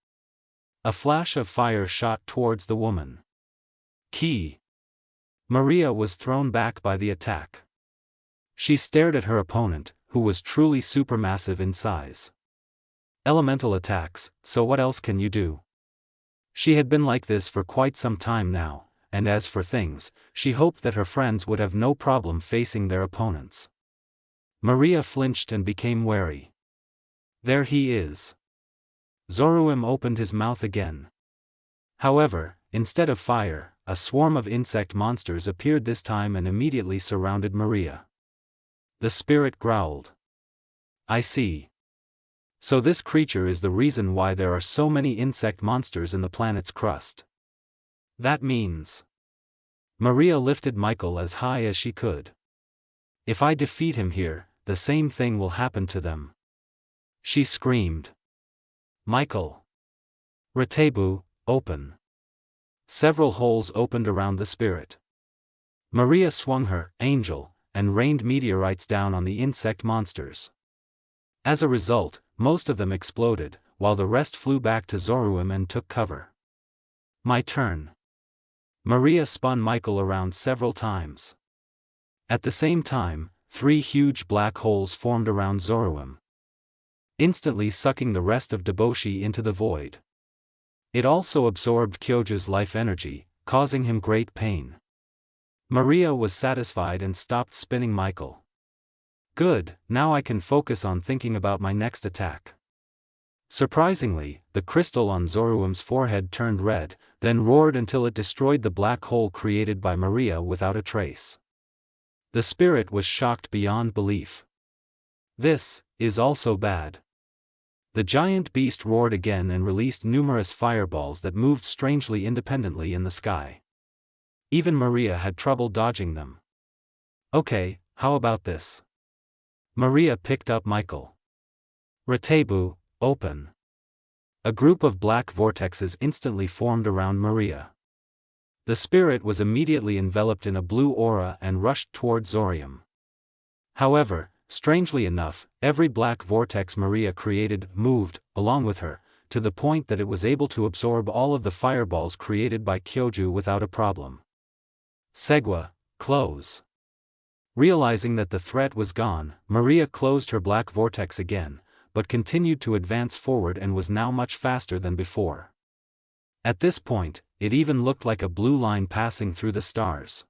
A flash of fire shot towards the woman. Key. Maria was thrown back by the attack. She stared at her opponent, who was truly supermassive in size. Elemental attacks, so what else can you do? She had been like this for quite some time now, and as for things, she hoped that her friends would have no problem facing their opponents. Maria flinched and became wary. There he is. Zoruim opened his mouth again. However, instead of fire, a swarm of insect monsters appeared this time and immediately surrounded Maria. The spirit growled. I see. So this creature is the reason why there are so many insect monsters in the planet's crust. That means... Maria lifted Michael as high as she could. If I defeat him here, the same thing will happen to them. She screamed. Michael. Retebu, open. Several holes opened around the spirit. Maria swung her angel and rained meteorites down on the insect monsters. As a result, most of them exploded, while the rest flew back to Zoruim and took cover. My turn. Maria spun Michael around several times. At the same time, 3 huge black holes formed around Zoruim, instantly sucking the rest of Deboshi into the void. It also absorbed Kyoju's life energy, causing him great pain. Maria was satisfied and stopped spinning Michael. Good, now I can focus on thinking about my next attack. Surprisingly, the crystal on Zoruim's forehead turned red, then roared until it destroyed the black hole created by Maria without a trace. The spirit was shocked beyond belief. This is also bad. The giant beast roared again and released numerous fireballs that moved strangely independently in the sky. Even Maria had trouble dodging them. Okay, how about this? Maria picked up Michael. Retebu, open. A group of black vortexes instantly formed around Maria. The spirit was immediately enveloped in a blue aura and rushed toward Zoruim. However, strangely enough, every black vortex Maria created moved, along with her, to the point that it was able to absorb all of the fireballs created by Kyoju without a problem. Segwa, close. Realizing that the threat was gone, Maria closed her black vortex again, but continued to advance forward and was now much faster than before. At this point, it even looked like a blue line passing through the stars.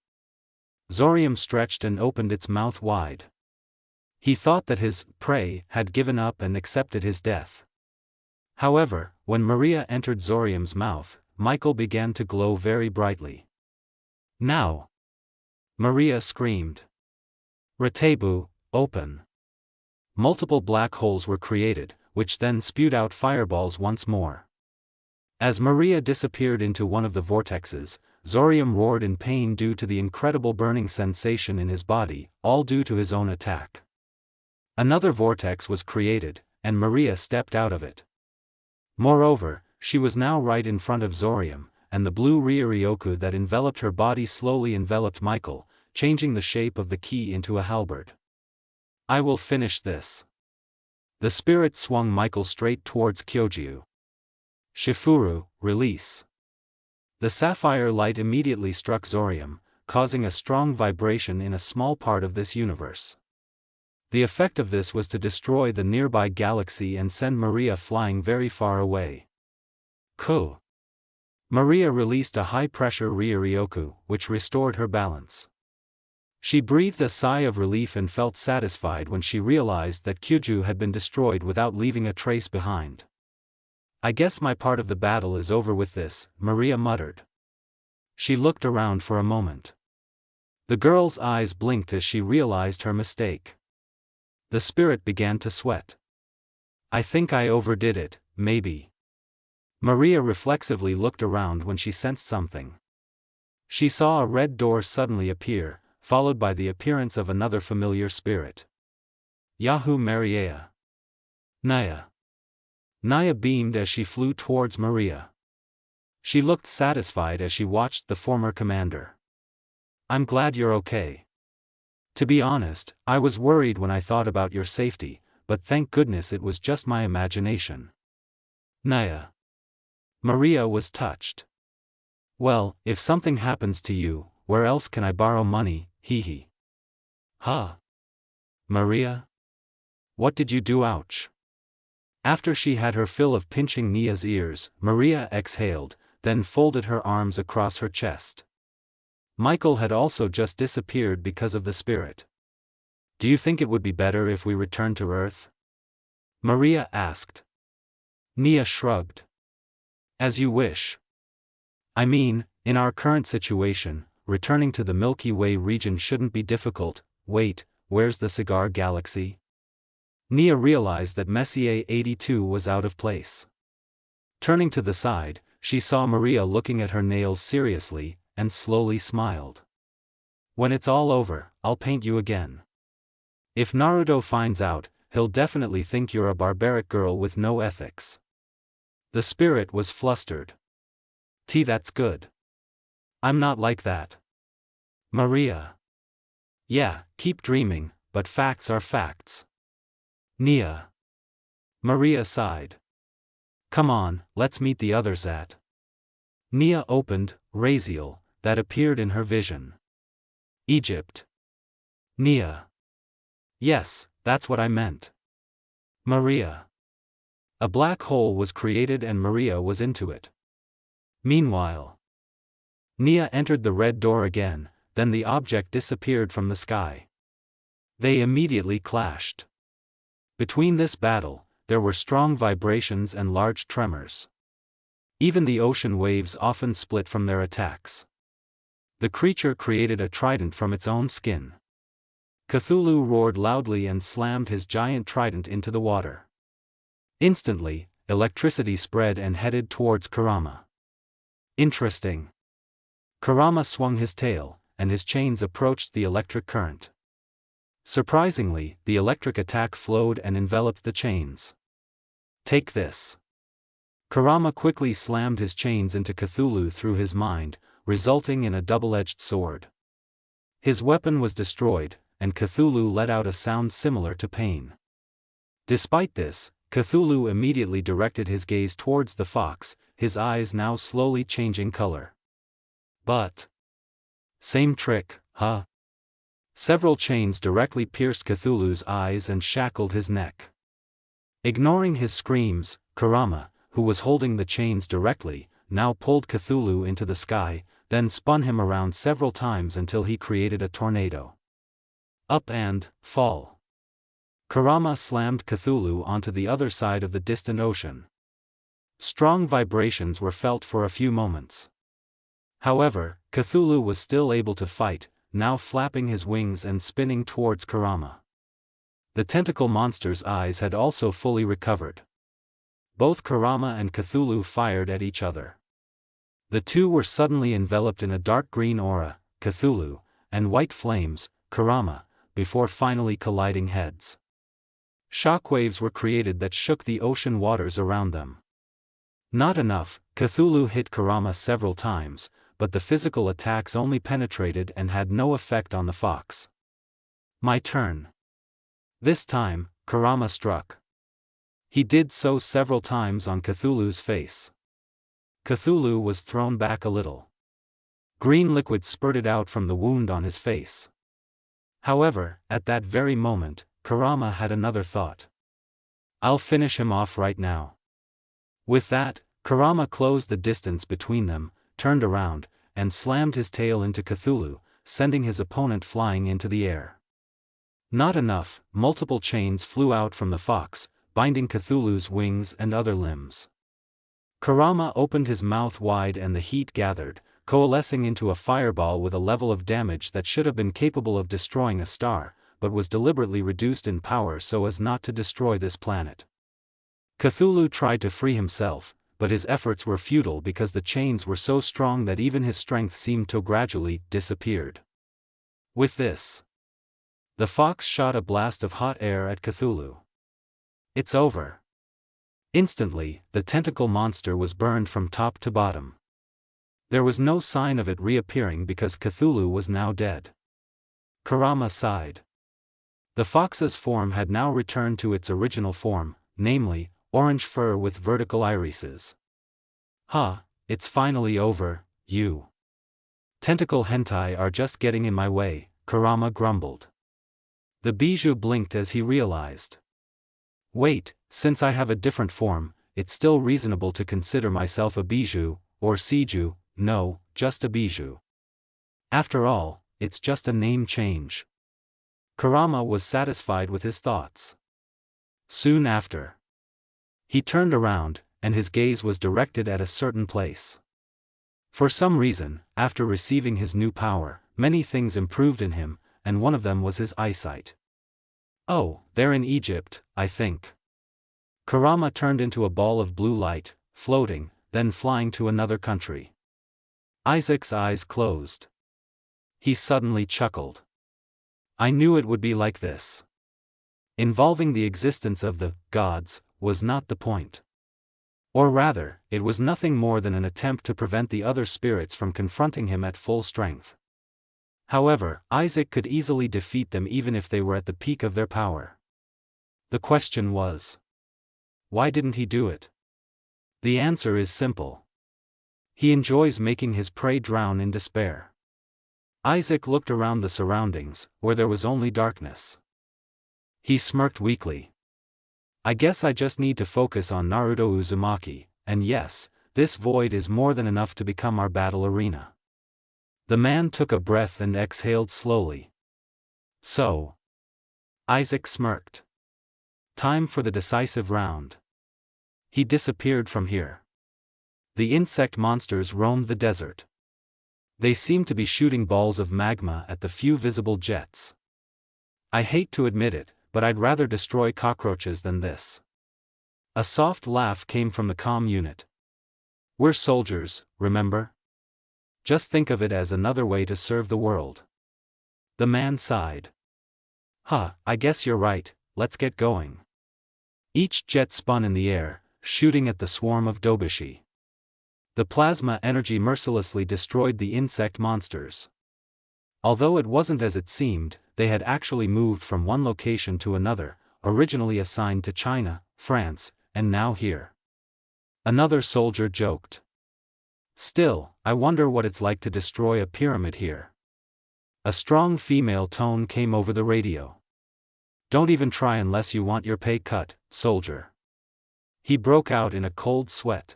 Zoruim stretched and opened its mouth wide. He thought that his prey had given up and accepted his death. However, when Maria entered Zoruim's mouth, Michael began to glow very brightly. Now! Maria screamed. Retebu, open. Multiple black holes were created, which then spewed out fireballs once more. As Maria disappeared into one of the vortexes, Zoruim roared in pain due to the incredible burning sensation in his body, all due to his own attack. Another vortex was created, and Maria stepped out of it. Moreover, she was now right in front of Zoruim, and the blue Ryuryoku that enveloped her body slowly enveloped Michael, changing the shape of the key into a halberd. I will finish this. The spirit swung Michael straight towards Kyoju. Shifuru, release. The sapphire light immediately struck Zoruim, causing a strong vibration in a small part of this universe. The effect of this was to destroy the nearby galaxy and send Maria flying very far away. Ko. Maria released a high-pressure Ryuryoku, which restored her balance. She breathed a sigh of relief and felt satisfied when she realized that Kyoju had been destroyed without leaving a trace behind. I guess my part of the battle is over with this, Maria muttered. She looked around for a moment. The girl's eyes blinked as she realized her mistake. The spirit began to sweat. I think I overdid it, maybe. Maria reflexively looked around when she sensed something. She saw a red door suddenly appear, followed by the appearance of another familiar spirit. Yahoo Maria. Nia. Nia beamed as she flew towards Maria. She looked satisfied as she watched the former commander. I'm glad you're okay. To be honest, I was worried when I thought about your safety, but thank goodness it was just my imagination. Nia. Maria was touched. Well, if something happens to you, where else can I borrow money, hee. Huh? Maria? What did you do? Ouch. After she had her fill of pinching Nia's ears, Maria exhaled, then folded her arms across her chest. Michael had also just disappeared because of the spirit. Do you think it would be better if we returned to Earth? Maria asked. Nia shrugged. As you wish. I mean, in our current situation, returning to the Milky Way region shouldn't be difficult. Wait, where's the cigar galaxy? Nia realized that Messier 82 was out of place. Turning to the side, she saw Maria looking at her nails seriously, and slowly smiled. When it's all over, I'll paint you again. If Naruto finds out, he'll definitely think you're a barbaric girl with no ethics. The spirit was flustered. That's good. I'm not like that. Maria. Yeah, keep dreaming, but facts are facts. Nia. Maria sighed. Come on, let's meet the others at. Nia opened, Raziel, that appeared in her vision. Egypt. Nia. Yes, that's what I meant. Maria. A black hole was created and Maria was into it. Meanwhile, Nia entered the red door again, then the object disappeared from the sky. They immediately clashed. Between this battle, there were strong vibrations and large tremors. Even the ocean waves often split from their attacks. The creature created a trident from its own skin. Cthulhu roared loudly and slammed his giant trident into the water. Instantly, electricity spread and headed towards Kurama. Interesting. Kurama swung his tail, and his chains approached the electric current. Surprisingly, the electric attack flowed and enveloped the chains. Take this. Kurama quickly slammed his chains into Cthulhu through his mind, resulting in a double-edged sword. His weapon was destroyed, and Cthulhu let out a sound similar to pain. Despite this, Cthulhu immediately directed his gaze towards the fox, his eyes now slowly changing color. But same trick, huh? Several chains directly pierced Cthulhu's eyes and shackled his neck. Ignoring his screams, Kurama, who was holding the chains directly, now pulled Cthulhu into the sky, then spun him around several times until he created a tornado. Up and fall. Kurama slammed Cthulhu onto the other side of the distant ocean. Strong vibrations were felt for a few moments. However, Cthulhu was still able to fight, now flapping his wings and spinning towards Kurama. The tentacle monster's eyes had also fully recovered. Both Kurama and Cthulhu fired at each other. The two were suddenly enveloped in a dark green aura, Cthulhu, and white flames, Kurama, before finally colliding heads. Shockwaves were created that shook the ocean waters around them. Not enough, Cthulhu hit Kurama several times, but the physical attacks only penetrated and had no effect on the fox. My turn. This time, Kurama struck. He did so several times on Cthulhu's face. Cthulhu was thrown back a little. Green liquid spurted out from the wound on his face. However, at that very moment, Kurama had another thought. I'll finish him off right now. With that, Kurama closed the distance between them, turned around, and slammed his tail into Cthulhu, sending his opponent flying into the air. Not enough, multiple chains flew out from the fox, binding Cthulhu's wings and other limbs. Kurama opened his mouth wide and the heat gathered, coalescing into a fireball with a level of damage that should have been capable of destroying a star, but was deliberately reduced in power so as not to destroy this planet. Cthulhu tried to free himself, but his efforts were futile because the chains were so strong that even his strength seemed to gradually disappeared. With this, the fox shot a blast of hot air at Cthulhu. It's over. Instantly, the tentacle monster was burned from top to bottom. There was no sign of it reappearing because Cthulhu was now dead. Kurama sighed. The fox's form had now returned to its original form, namely, orange fur with vertical irises. It's finally over, you. Tentacle hentai are just getting in my way, Kurama grumbled. The bijou blinked as he realized. Wait, since I have a different form, it's still reasonable to consider myself a bijou, or seiju, no, just a bijou. After all, it's just a name change. Kurama was satisfied with his thoughts. Soon after, he turned around, and his gaze was directed at a certain place. For some reason, after receiving his new power, many things improved in him, and one of them was his eyesight. Oh, they're in Egypt, I think. Kurama turned into a ball of blue light, floating, then flying to another country. Isaac's eyes closed. He suddenly chuckled. I knew it would be like this. Involving the existence of the gods was not the point. Or rather, it was nothing more than an attempt to prevent the other spirits from confronting him at full strength. However, Isaac could easily defeat them even if they were at the peak of their power. The question was, why didn't he do it? The answer is simple. He enjoys making his prey drown in despair. Isaac looked around the surroundings, where there was only darkness. He smirked weakly. I guess I just need to focus on Naruto Uzumaki, and yes, this void is more than enough to become our battle arena. The man took a breath and exhaled slowly. So. Isaac smirked. Time for the decisive round. He disappeared from here. The insect monsters roamed the desert. They seemed to be shooting balls of magma at the few visible jets. I hate to admit it, but I'd rather destroy cockroaches than this. A soft laugh came from the comm unit. We're soldiers, remember? Just think of it as another way to serve the world. The man sighed. I guess you're right, let's get going. Each jet spun in the air, shooting at the swarm of dobishi. The plasma energy mercilessly destroyed the insect monsters. Although it wasn't as it seemed, they had actually moved from one location to another, originally assigned to China, France, and now here. Another soldier joked. Still, I wonder what it's like to destroy a pyramid here. A strong female tone came over the radio. Don't even try unless you want your pay cut, soldier. He broke out in a cold sweat.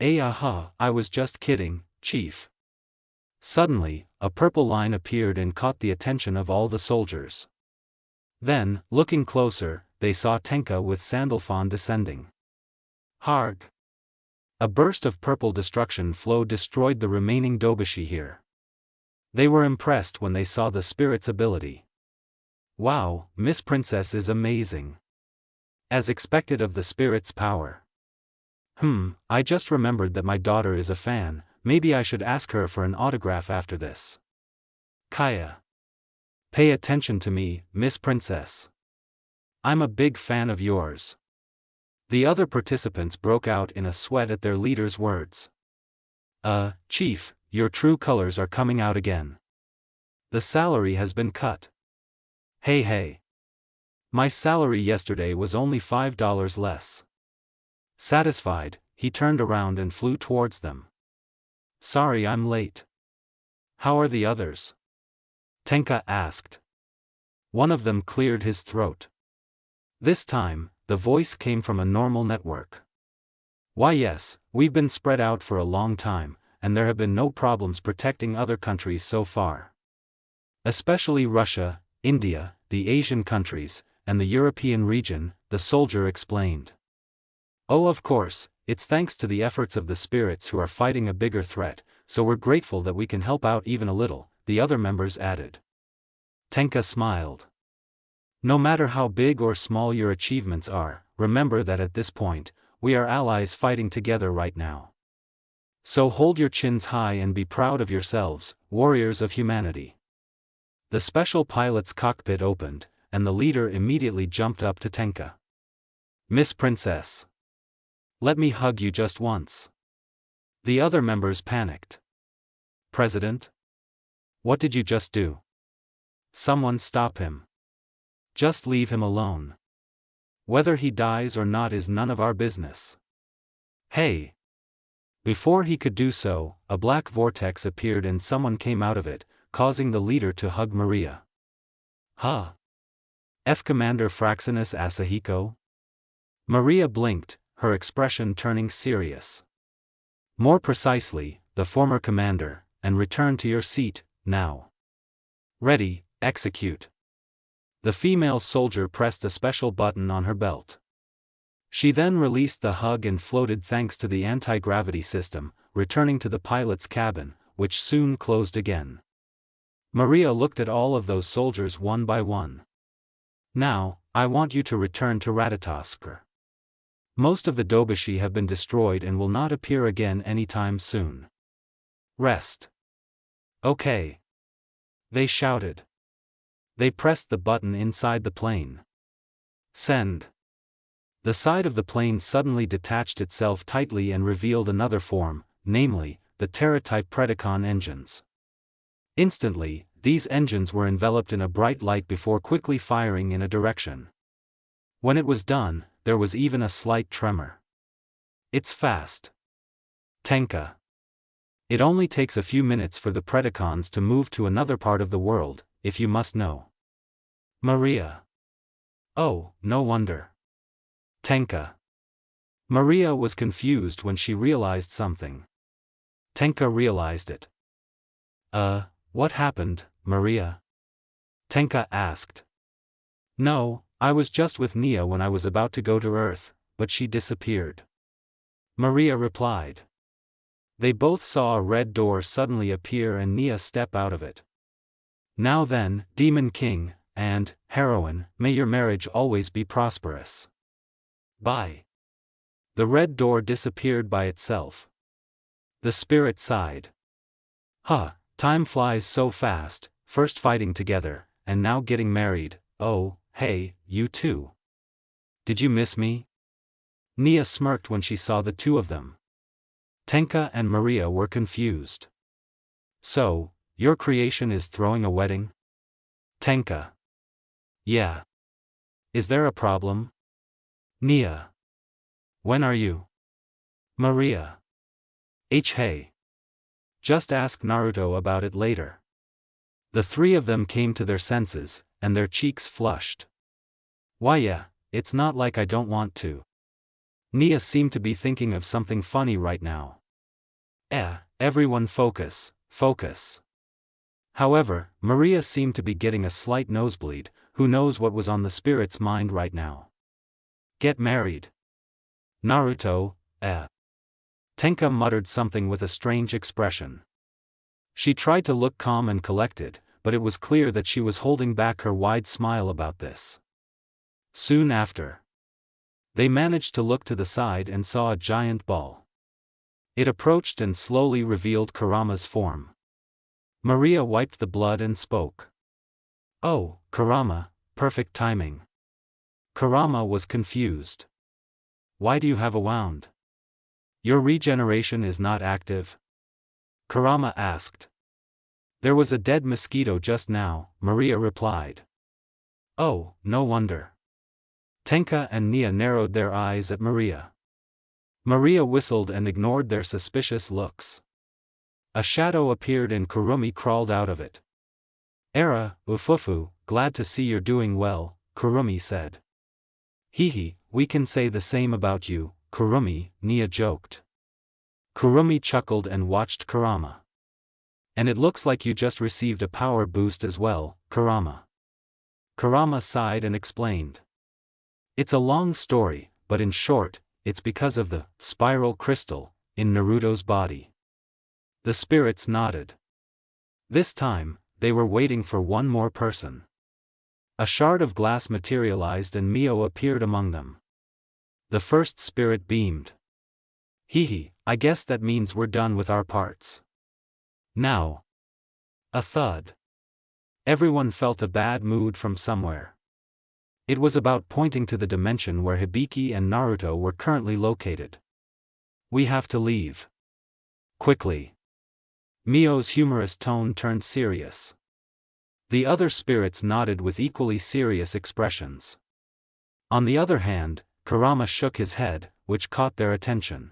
I was just kidding, Chief. Suddenly, a purple line appeared and caught the attention of all the soldiers. Then, looking closer, they saw Tenka with Sandalphon descending. Harg! A burst of purple destruction flow destroyed the remaining dobishi here. They were impressed when they saw the spirit's ability. Wow, Miss Princess is amazing. As expected of the spirit's power. I just remembered that my daughter is a fan, maybe I should ask her for an autograph after this. Kaya. Pay attention to me, Miss Princess. I'm a big fan of yours. The other participants broke out in a sweat at their leader's words. Chief, your true colors are coming out again. The salary has been cut. Hey. My salary yesterday was only $5 less. Satisfied, he turned around and flew towards them. Sorry I'm late. How are the others? Tenka asked. One of them cleared his throat. This time, the voice came from a normal network. Why yes, we've been spread out for a long time, and there have been no problems protecting other countries so far. Especially Russia, India, the Asian countries, and the European region, the soldier explained. Oh of course, it's thanks to the efforts of the spirits who are fighting a bigger threat, so we're grateful that we can help out even a little, the other members added. Tenka smiled. No matter how big or small your achievements are, remember that at this point, we are allies fighting together right now. So hold your chins high and be proud of yourselves, warriors of humanity. The special pilot's cockpit opened, and the leader immediately jumped up to Tenka. Miss Princess. Let me hug you just once. The other members panicked. President? What did you just do? Someone stop him. Just leave him alone. Whether he dies or not is none of our business. Hey! Before he could do so, a black vortex appeared and someone came out of it, causing the leader to hug Maria. F. Commander Fraxinus Asahiko? Maria blinked, her expression turning serious. More precisely, the former commander, and return to your seat, now. Ready, execute. The female soldier pressed a special button on her belt. She then released the hug and floated thanks to the anti-gravity system, returning to the pilot's cabin, which soon closed again. Maria looked at all of those soldiers one by one. Now, I want you to return to Ratatoskr. Most of the Dobushi have been destroyed and will not appear again anytime soon. Rest. Okay. They shouted. They pressed the button inside the plane. Send. The side of the plane suddenly detached itself tightly and revealed another form, namely, the Terra-type Predacon engines. Instantly, these engines were enveloped in a bright light before quickly firing in a direction. When it was done, there was even a slight tremor. It's fast. Tenka. It only takes a few minutes for the Predacons to move to another part of the world, if you must know. Maria. Oh, no wonder. Tenka. Maria was confused when she realized something. Tenka realized it. What happened, Maria? Tenka asked. No, I was just with Nia when I was about to go to Earth, but she disappeared. Maria replied. They both saw a red door suddenly appear and Nia step out of it. Now then, Demon King, and, heroine, may your marriage always be prosperous. Bye. The red door disappeared by itself. The spirit sighed. Huh, time flies so fast, first fighting together, and now getting married. Oh, hey, you two. Did you miss me? Nia smirked when she saw the two of them. Tenka and Maria were confused. So, your creation is throwing a wedding? Tenka. Yeah. Is there a problem? Nia. When are you? Maria. Hey. Just ask Naruto about it later. The three of them came to their senses, and their cheeks flushed. Why yeah, it's not like I don't want to. Nia seemed to be thinking of something funny right now. Everyone focus. However, Maria seemed to be getting a slight nosebleed. Who knows what was on the spirit's mind right now? Get married. Naruto, Tenka muttered something with a strange expression. She tried to look calm and collected, but it was clear that she was holding back her wide smile about this. Soon after, they managed to look to the side and saw a giant ball. It approached and slowly revealed Kurama's form. Maria wiped the blood and spoke. Oh, Kurama, perfect timing. Kurama was confused. Why do you have a wound? Your regeneration is not active? Kurama asked. There was a dead mosquito just now, Maria replied. Oh, no wonder. Tenka and Nia narrowed their eyes at Maria. Maria whistled and ignored their suspicious looks. A shadow appeared and Kurumi crawled out of it. Ufufu, glad to see you're doing well, Kurumi said. Hehe, we can say the same about you, Kurumi, Nia joked. Kurumi chuckled and watched Kurama. And it looks like you just received a power boost as well, Kurama. Kurama sighed and explained. It's a long story, but in short, it's because of the spiral crystal in Naruto's body. The spirits nodded. This time, they were waiting for one more person. A shard of glass materialized and Mio appeared among them. The first spirit beamed. Hehe, I guess that means we're done with our parts. Now. A thud. Everyone felt a bad mood from somewhere. It was about pointing to the dimension where Hibiki and Naruto were currently located. We have to leave. Quickly. Mio's humorous tone turned serious. The other spirits nodded with equally serious expressions. On the other hand, Kurama shook his head, which caught their attention.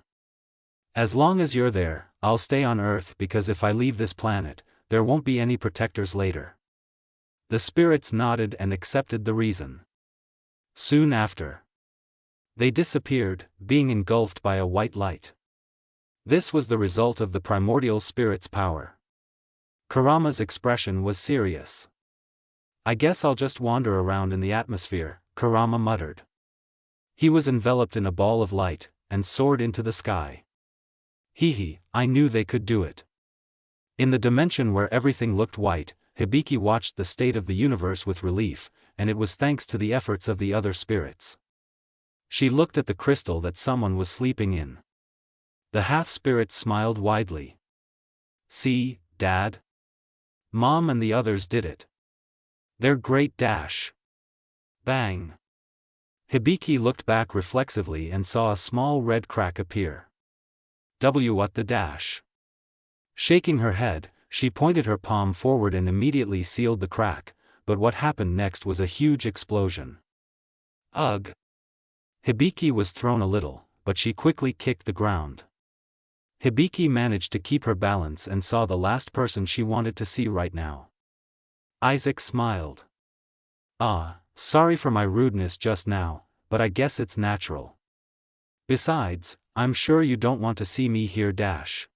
As long as you're there, I'll stay on Earth because if I leave this planet, there won't be any protectors later. The spirits nodded and accepted the reason. Soon after, they disappeared, being engulfed by a white light. This was the result of the primordial spirit's power. Kurama's expression was serious. I guess I'll just wander around in the atmosphere, Kurama muttered. He was enveloped in a ball of light, and soared into the sky. Hehe, I knew they could do it. In the dimension where everything looked white, Hibiki watched the state of the universe with relief, and it was thanks to the efforts of the other spirits. She looked at the crystal that someone was sleeping in. The half-spirit smiled widely. "See, Dad? Mom and the others did it. They're great dash." Bang! Hibiki looked back reflexively and saw a small red crack appear. What the dash? Shaking her head, she pointed her palm forward and immediately sealed the crack, but what happened next was a huge explosion. Ugh! Hibiki was thrown a little, but she quickly kicked the ground. Hibiki managed to keep her balance and saw the last person she wanted to see right now. Isaac smiled. Sorry for my rudeness just now, but I guess it's natural. Besides, I'm sure you don't want to see me here dash.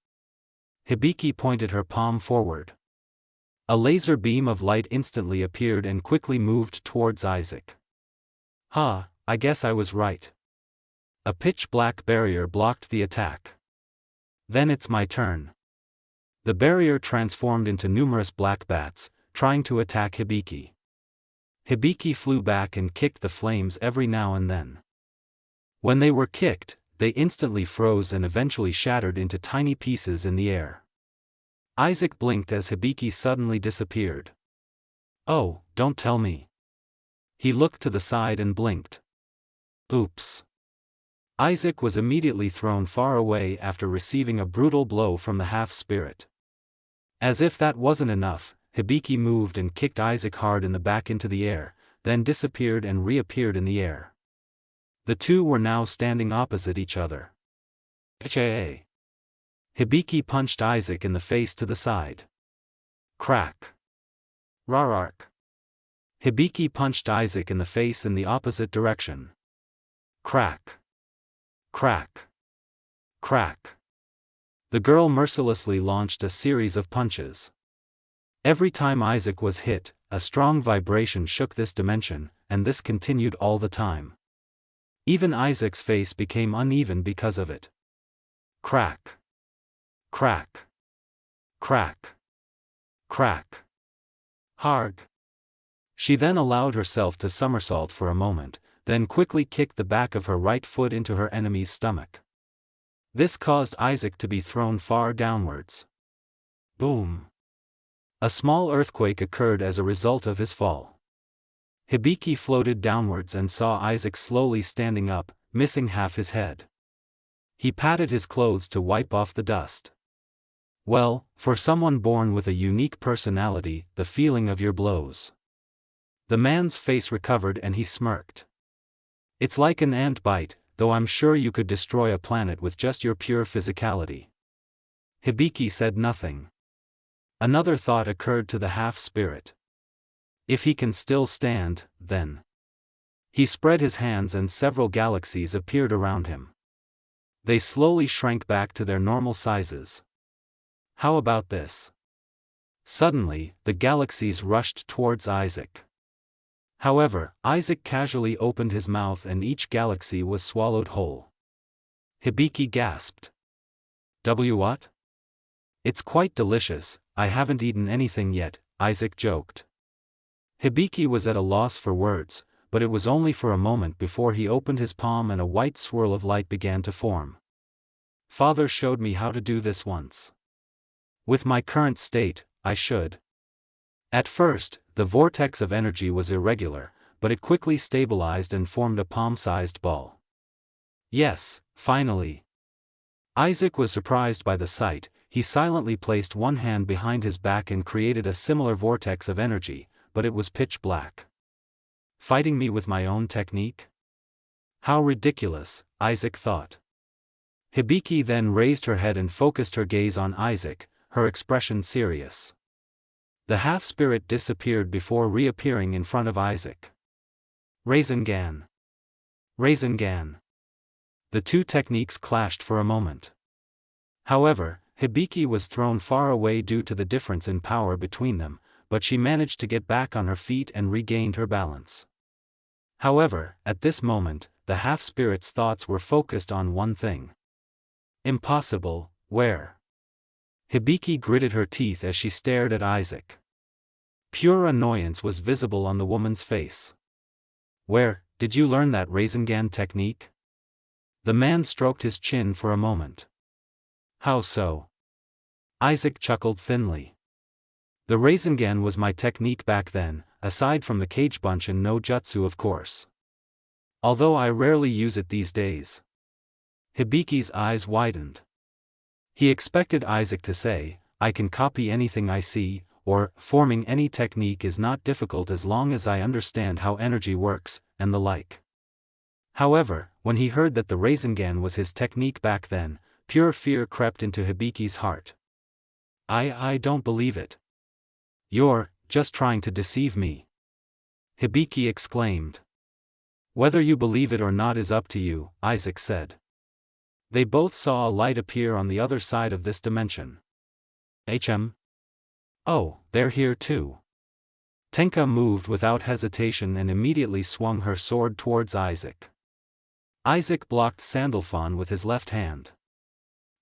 Hibiki pointed her palm forward. A laser beam of light instantly appeared and quickly moved towards Isaac. I guess I was right. A pitch-black barrier blocked the attack. Then it's my turn. The barrier transformed into numerous black bats, trying to attack Hibiki. Hibiki flew back and kicked the flames every now and then. When they were kicked, they instantly froze and eventually shattered into tiny pieces in the air. Isaac blinked as Hibiki suddenly disappeared. Oh, don't tell me. He looked to the side and blinked. Oops. Isaac was immediately thrown far away after receiving a brutal blow from the half-spirit. As if that wasn't enough, Hibiki moved and kicked Isaac hard in the back into the air, then disappeared and reappeared in the air. The two were now standing opposite each other. Hibiki punched Isaac in the face to the side. Crack. Rarark. Hibiki punched Isaac in the face in the opposite direction. Crack. Crack. Crack. The girl mercilessly launched a series of punches. Every time Isaac was hit, a strong vibration shook this dimension, and this continued all the time. Even Isaac's face became uneven because of it. Crack. Crack. Crack. Crack. Harg. She then allowed herself to somersault for a moment, then quickly kicked the back of her right foot into her enemy's stomach. This caused Isaac to be thrown far downwards. Boom. A small earthquake occurred as a result of his fall. Hibiki floated downwards and saw Isaac slowly standing up, missing half his head. He patted his clothes to wipe off the dust. Well, for someone born with a unique personality, the feeling of your blows. The man's face recovered and he smirked. It's like an ant bite, though I'm sure you could destroy a planet with just your pure physicality. Hibiki said nothing. Another thought occurred to the half-spirit. If he can still stand, then. He spread his hands and several galaxies appeared around him. They slowly shrank back to their normal sizes. How about this? Suddenly, the galaxies rushed towards Isaac. However, Isaac casually opened his mouth and each galaxy was swallowed whole. Hibiki gasped. What? It's quite delicious, I haven't eaten anything yet, Isaac joked. Hibiki was at a loss for words, but it was only for a moment before he opened his palm and a white swirl of light began to form. Father showed me how to do this once. With my current state, I should. At first, the vortex of energy was irregular, but it quickly stabilized and formed a palm-sized ball. Yes, finally. Isaac was surprised by the sight. He silently placed one hand behind his back and created a similar vortex of energy, but it was pitch black. Fighting me with my own technique? How ridiculous, Isaac thought. Hibiki then raised her head and focused her gaze on Isaac, her expression serious. The half-spirit disappeared before reappearing in front of Isaac. Rasengan. Rasengan. The two techniques clashed for a moment. However, Hibiki was thrown far away due to the difference in power between them, but she managed to get back on her feet and regained her balance. However, at this moment, the half-spirit's thoughts were focused on one thing. Impossible, where? Hibiki gritted her teeth as she stared at Isaac. Pure annoyance was visible on the woman's face. Where did you learn that Rasengan technique? The man stroked his chin for a moment. How so? Isaac chuckled thinly. The Rasengan was my technique back then, aside from the cage bunch and no jutsu of course. Although I rarely use it these days. Hibiki's eyes widened. He expected Isaac to say, I can copy anything I see, or, forming any technique is not difficult as long as I understand how energy works, and the like. However, when he heard that the Rasengan was his technique back then, pure fear crept into Hibiki's heart. I don't believe it. You're just trying to deceive me. Hibiki exclaimed. Whether you believe it or not is up to you, Isaac said. They both saw a light appear on the other side of this dimension. Oh, they're here too. Tenka moved without hesitation and immediately swung her sword towards Isaac. Isaac blocked Sandalphon with his left hand.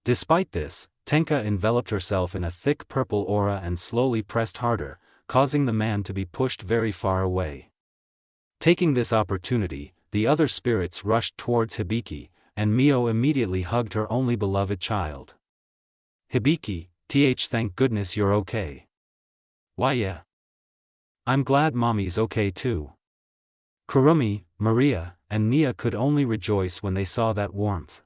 Despite this, Tenka enveloped herself in a thick purple aura and slowly pressed harder, causing the man to be pushed very far away. Taking this opportunity, the other spirits rushed towards Hibiki, and Mio immediately hugged her only beloved child. Hibiki, thank goodness you're okay. Why yeah. I'm glad mommy's okay too. Kurumi, Maria, and Nia could only rejoice when they saw that warmth.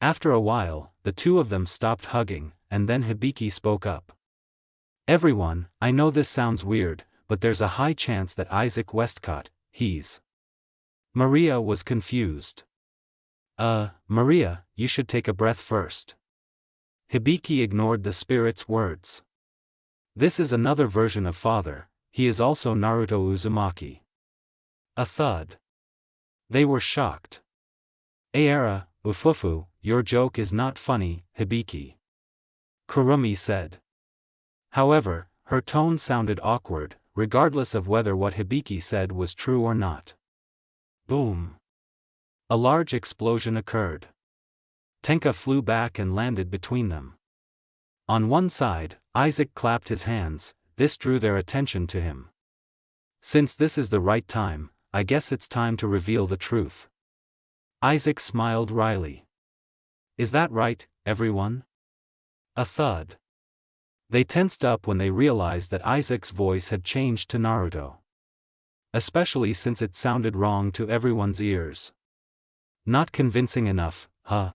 After a while, the two of them stopped hugging, and then Hibiki spoke up. Everyone, I know this sounds weird, but there's a high chance that Isaac Westcott, he's. Maria was confused. Maria, you should take a breath first. Hibiki ignored the spirit's words. This is another version of father, he is also Naruto Uzumaki. A thud. They were shocked. Aera, Ufufu, your joke is not funny, Hibiki. Kurumi said. However, her tone sounded awkward, regardless of whether what Hibiki said was true or not. Boom. A large explosion occurred. Tenka flew back and landed between them. On one side, Isaac clapped his hands, this drew their attention to him. Since this is the right time, I guess it's time to reveal the truth. Isaac smiled wryly. Is that right, everyone? A thud. They tensed up when they realized that Isaac's voice had changed to Naruto. Especially since it sounded wrong to everyone's ears. Not convincing enough, huh?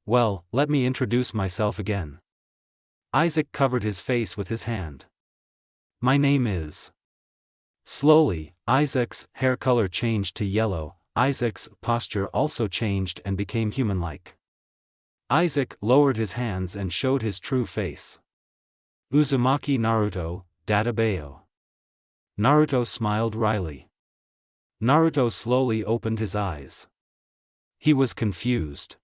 Well, let me introduce myself again. Isaac covered his face with his hand. My name is. Slowly, Isaac's hair color changed to yellow, Isaac's posture also changed and became human-like. Isaac lowered his hands and showed his true face. Uzumaki Naruto, Dadabayo. Naruto smiled wryly. Naruto slowly opened his eyes. He was confused.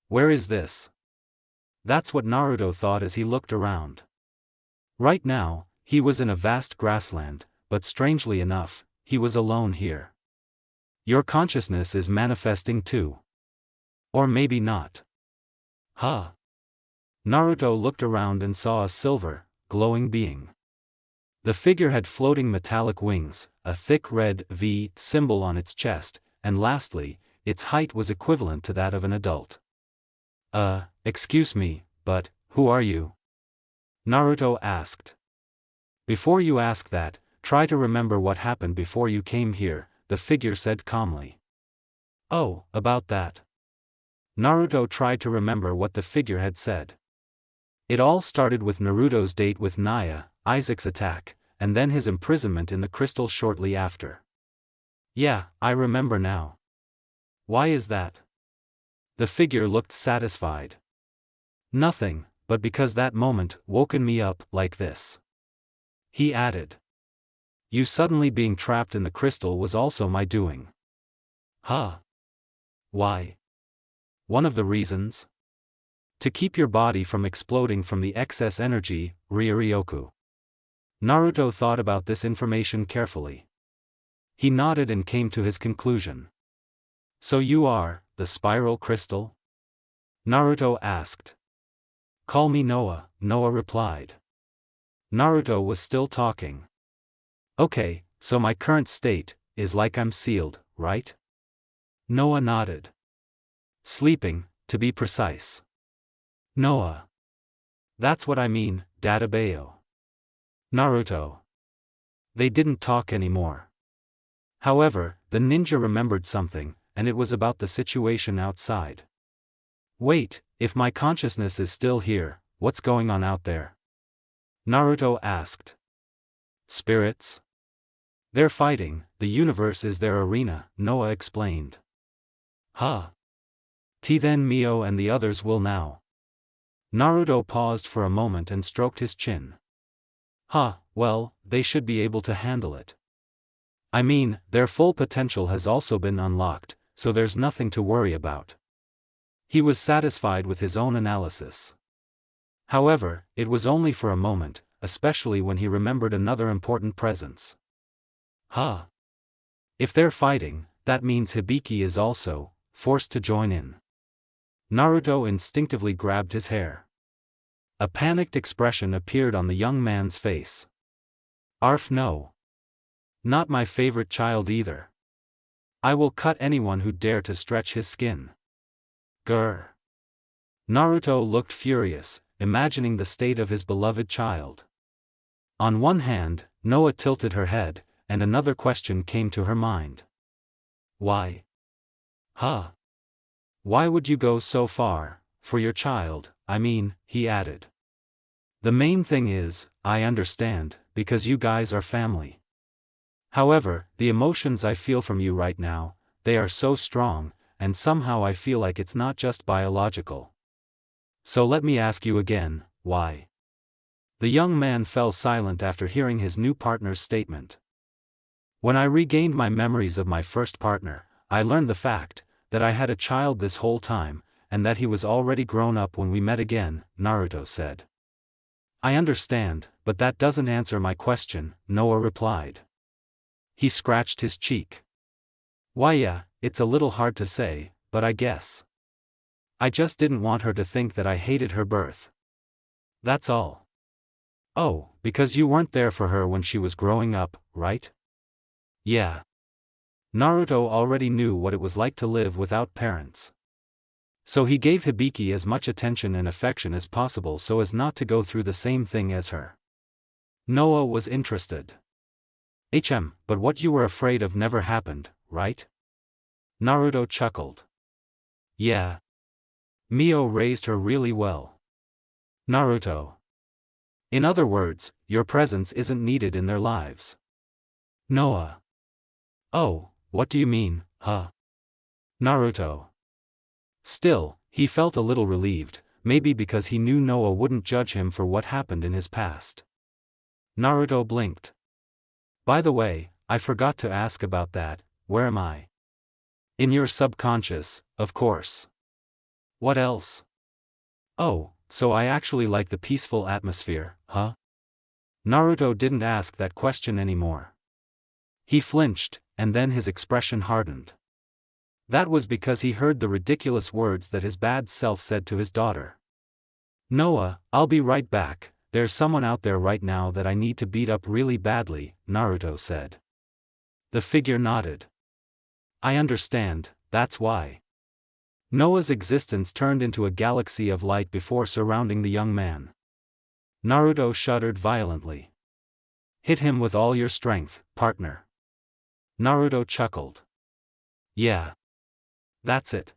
Where is this? That's what Naruto thought as he looked around. Right now, he was in a vast grassland, but strangely enough, he was alone here. Your consciousness is manifesting too. Or maybe not. Huh? Naruto looked around and saw a silver, glowing being. The figure had floating metallic wings, a thick red V symbol on its chest, and lastly, its height was equivalent to that of an adult. Excuse me, but, who are you? Naruto asked. Before you ask that, try to remember what happened before you came here, the figure said calmly. Oh, about that. Naruto tried to remember what the figure had said. It all started with Naruto's date with Nia, Isaac's attack, and then his imprisonment in the crystal shortly after. Yeah, I remember now. Why is that? The figure looked satisfied. Nothing, but because that moment woken me up like this. He added. You suddenly being trapped in the crystal was also my doing. Huh? Why? One of the reasons? To keep your body from exploding from the excess energy, Ryuryoku. Naruto thought about this information carefully. He nodded and came to his conclusion. So you are, the spiral crystal? Naruto asked. Call me Noah, Noah replied. Naruto was still talking. Okay, so my current state is like I'm sealed, right? Noah nodded. Sleeping, to be precise. Noah. That's what I mean, Dadabayo. Naruto. They didn't talk anymore. However, the ninja remembered something, and it was about the situation outside. Wait, if my consciousness is still here, what's going on out there? Naruto asked. Spirits? They're fighting, the universe is their arena, Noah explained. Huh. Then Mio and the others will now. Naruto paused for a moment and stroked his chin. Huh, well, they should be able to handle it. I mean, their full potential has also been unlocked, so there's nothing to worry about. He was satisfied with his own analysis. However, it was only for a moment, especially when he remembered another important presence. Huh. If they're fighting, that means Hibiki is also forced to join in. Naruto instinctively grabbed his hair. A panicked expression appeared on the young man's face. Arf no. Not my favorite child either. I will cut anyone who dare to stretch his skin. Grr. Naruto looked furious, imagining the state of his beloved child. On one hand, Noah tilted her head, and another question came to her mind. Why? Huh? Why would you go so far, for your child, I mean, he added. The main thing is, I understand, because you guys are family. However, the emotions I feel from you right now, they are so strong, and somehow I feel like it's not just biological. So let me ask you again, why? The young man fell silent after hearing his new partner's statement. When I regained my memories of my first partner, I learned the fact that I had a child this whole time, and that he was already grown up when we met again, Naruto said. I understand, but that doesn't answer my question, Noah replied. He scratched his cheek. Why yeah, it's a little hard to say, but I guess. I just didn't want her to think that I hated her birth. That's all. Oh, because you weren't there for her when she was growing up, right? Yeah. Naruto already knew what it was like to live without parents. So he gave Hibiki as much attention and affection as possible so as not to go through the same thing as her. Noah was interested. But what you were afraid of never happened, right? Naruto chuckled. Yeah. Mio raised her really well. Naruto. In other words, your presence isn't needed in their lives. Noah. Oh, what do you mean, huh? Naruto. Still, he felt a little relieved, maybe because he knew Noah wouldn't judge him for what happened in his past. Naruto blinked. By the way, I forgot to ask about that, where am I? In your subconscious, of course. What else? Oh, so I actually like the peaceful atmosphere, huh? Naruto didn't ask that question anymore. He flinched, and then his expression hardened. That was because he heard the ridiculous words that his bad self said to his daughter. Noah, I'll be right back, there's someone out there right now that I need to beat up really badly, Naruto said. The figure nodded. I understand, that's why. Noah's existence turned into a galaxy of light before surrounding the young man. Naruto shuddered violently. Hit him with all your strength, partner. Naruto chuckled. Yeah. That's it.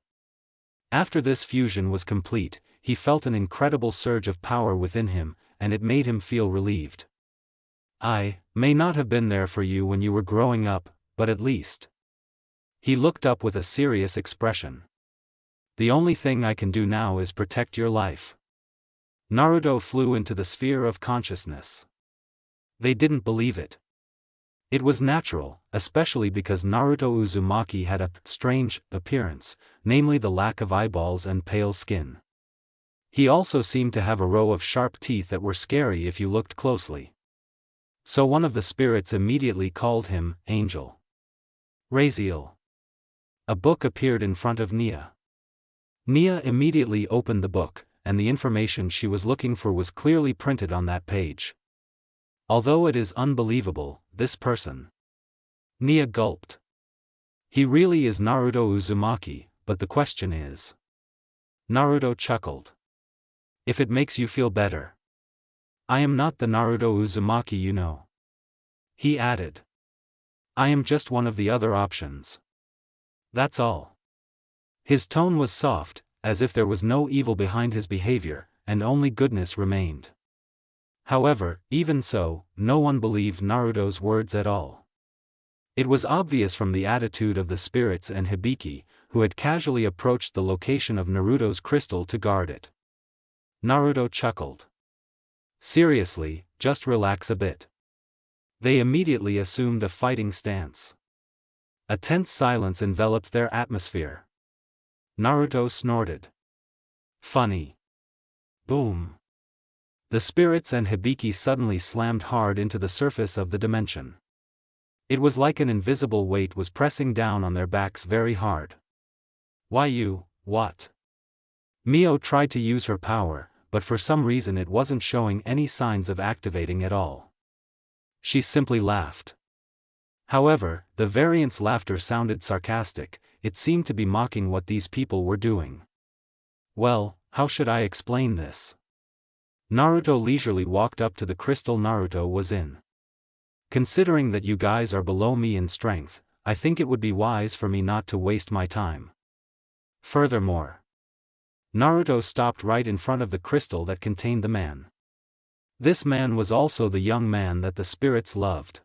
After this fusion was complete, he felt an incredible surge of power within him, and it made him feel relieved. I may not have been there for you when you were growing up, but at least. He looked up with a serious expression. The only thing I can do now is protect your life. Naruto flew into the sphere of consciousness. They didn't believe it. It was natural, especially because Naruto Uzumaki had a strange appearance, namely the lack of eyeballs and pale skin. He also seemed to have a row of sharp teeth that were scary if you looked closely. So one of the spirits immediately called him Angel. Raziel. A book appeared in front of Nia. Nia immediately opened the book, and the information she was looking for was clearly printed on that page. Although it is unbelievable, this person. Nia gulped. He really is Naruto Uzumaki, but the question is. Naruto chuckled. If it makes you feel better. I am not the Naruto Uzumaki you know. He added. I am just one of the other options. That's all. His tone was soft, as if there was no evil behind his behavior, and only goodness remained. However, even so, no one believed Naruto's words at all. It was obvious from the attitude of the spirits and Hibiki, who had casually approached the location of Naruto's crystal to guard it. Naruto chuckled. Seriously, just relax a bit. They immediately assumed a fighting stance. A tense silence enveloped their atmosphere. Naruto snorted. Funny. Boom. The spirits and Hibiki suddenly slammed hard into the surface of the dimension. It was like an invisible weight was pressing down on their backs very hard. Why you, what? Mio tried to use her power, but for some reason it wasn't showing any signs of activating at all. She simply laughed. However, the variant's laughter sounded sarcastic, it seemed to be mocking what these people were doing. Well, how should I explain this? Naruto leisurely walked up to the crystal Naruto was in. Considering that you guys are below me in strength, I think it would be wise for me not to waste my time. Furthermore, Naruto stopped right in front of the crystal that contained the man. This man was also the young man that the spirits loved.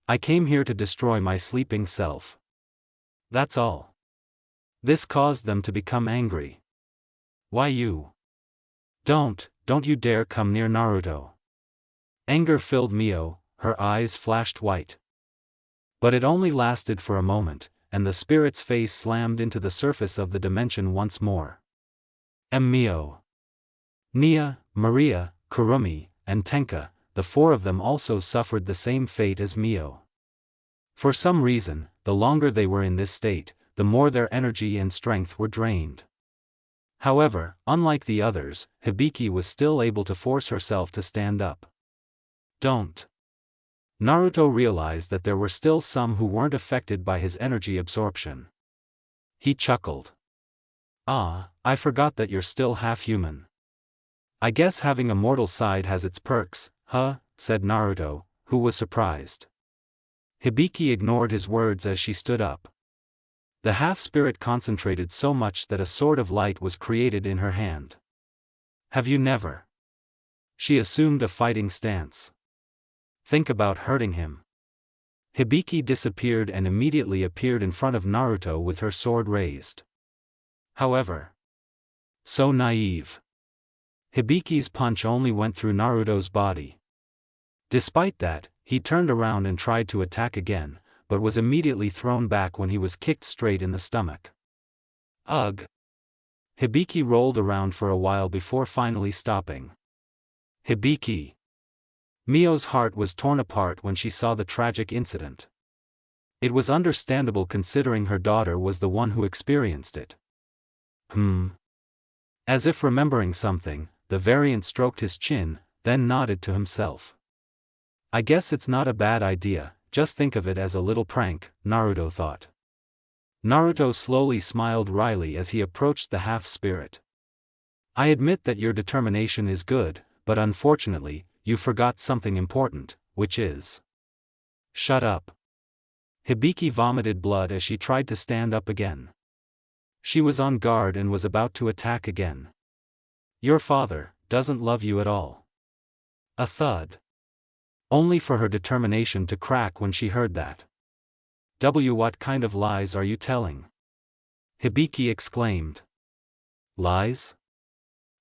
I came here to destroy my sleeping self. That's all. This caused them to become angry. Why you? Don't you dare come near Naruto. Anger filled Mio, her eyes flashed white. But it only lasted for a moment, and the spirit's face slammed into the surface of the dimension once more. Mio. Nia, Maria, Kurumi, and Tenka, the four of them also suffered the same fate as Mio. For some reason, the longer they were in this state, the more their energy and strength were drained. However, unlike the others, Hibiki was still able to force herself to stand up. Don't. Naruto realized that there were still some who weren't affected by his energy absorption. He chuckled. Ah, I forgot that you're still half human. I guess having a mortal side has its perks, huh? Said Naruto, who was surprised. Hibiki ignored his words as she stood up. The half-spirit concentrated so much that a sword of light was created in her hand. Have you never? She assumed a fighting stance. Think about hurting him. Hibiki disappeared and immediately appeared in front of Naruto with her sword raised. However, so naive. Hibiki's punch only went through Naruto's body. Despite that, he turned around and tried to attack again, but was immediately thrown back when he was kicked straight in the stomach. Ugh! Hibiki rolled around for a while before finally stopping. Hibiki! Mio's heart was torn apart when she saw the tragic incident. It was understandable considering her daughter was the one who experienced it. As if remembering something, the variant stroked his chin, then nodded to himself. I guess it's not a bad idea, just think of it as a little prank, Naruto thought. Naruto slowly smiled wryly as he approached the half-spirit. I admit that your determination is good, but unfortunately, you forgot something important, which is... Shut up. Hibiki vomited blood as she tried to stand up again. She was on guard and was about to attack again. Your father doesn't love you at all. A thud. Only for her determination to crack when she heard that. What kind of lies are you telling? Hibiki exclaimed. Lies?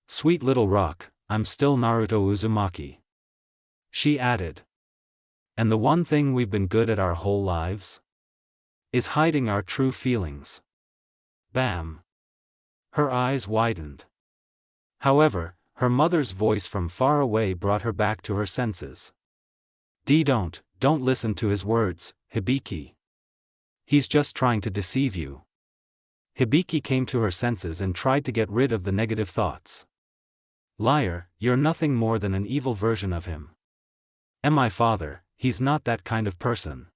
Sweet little rock, I'm still Naruto Uzumaki. She added. And the one thing we've been good at our whole lives? Is hiding our true feelings. Bam. Her eyes widened. However, her mother's voice from far away brought her back to her senses. Don't listen to his words, Hibiki. He's just trying to deceive you. Hibiki came to her senses and tried to get rid of the negative thoughts. Liar, you're nothing more than an evil version of him. My father, he's not that kind of person.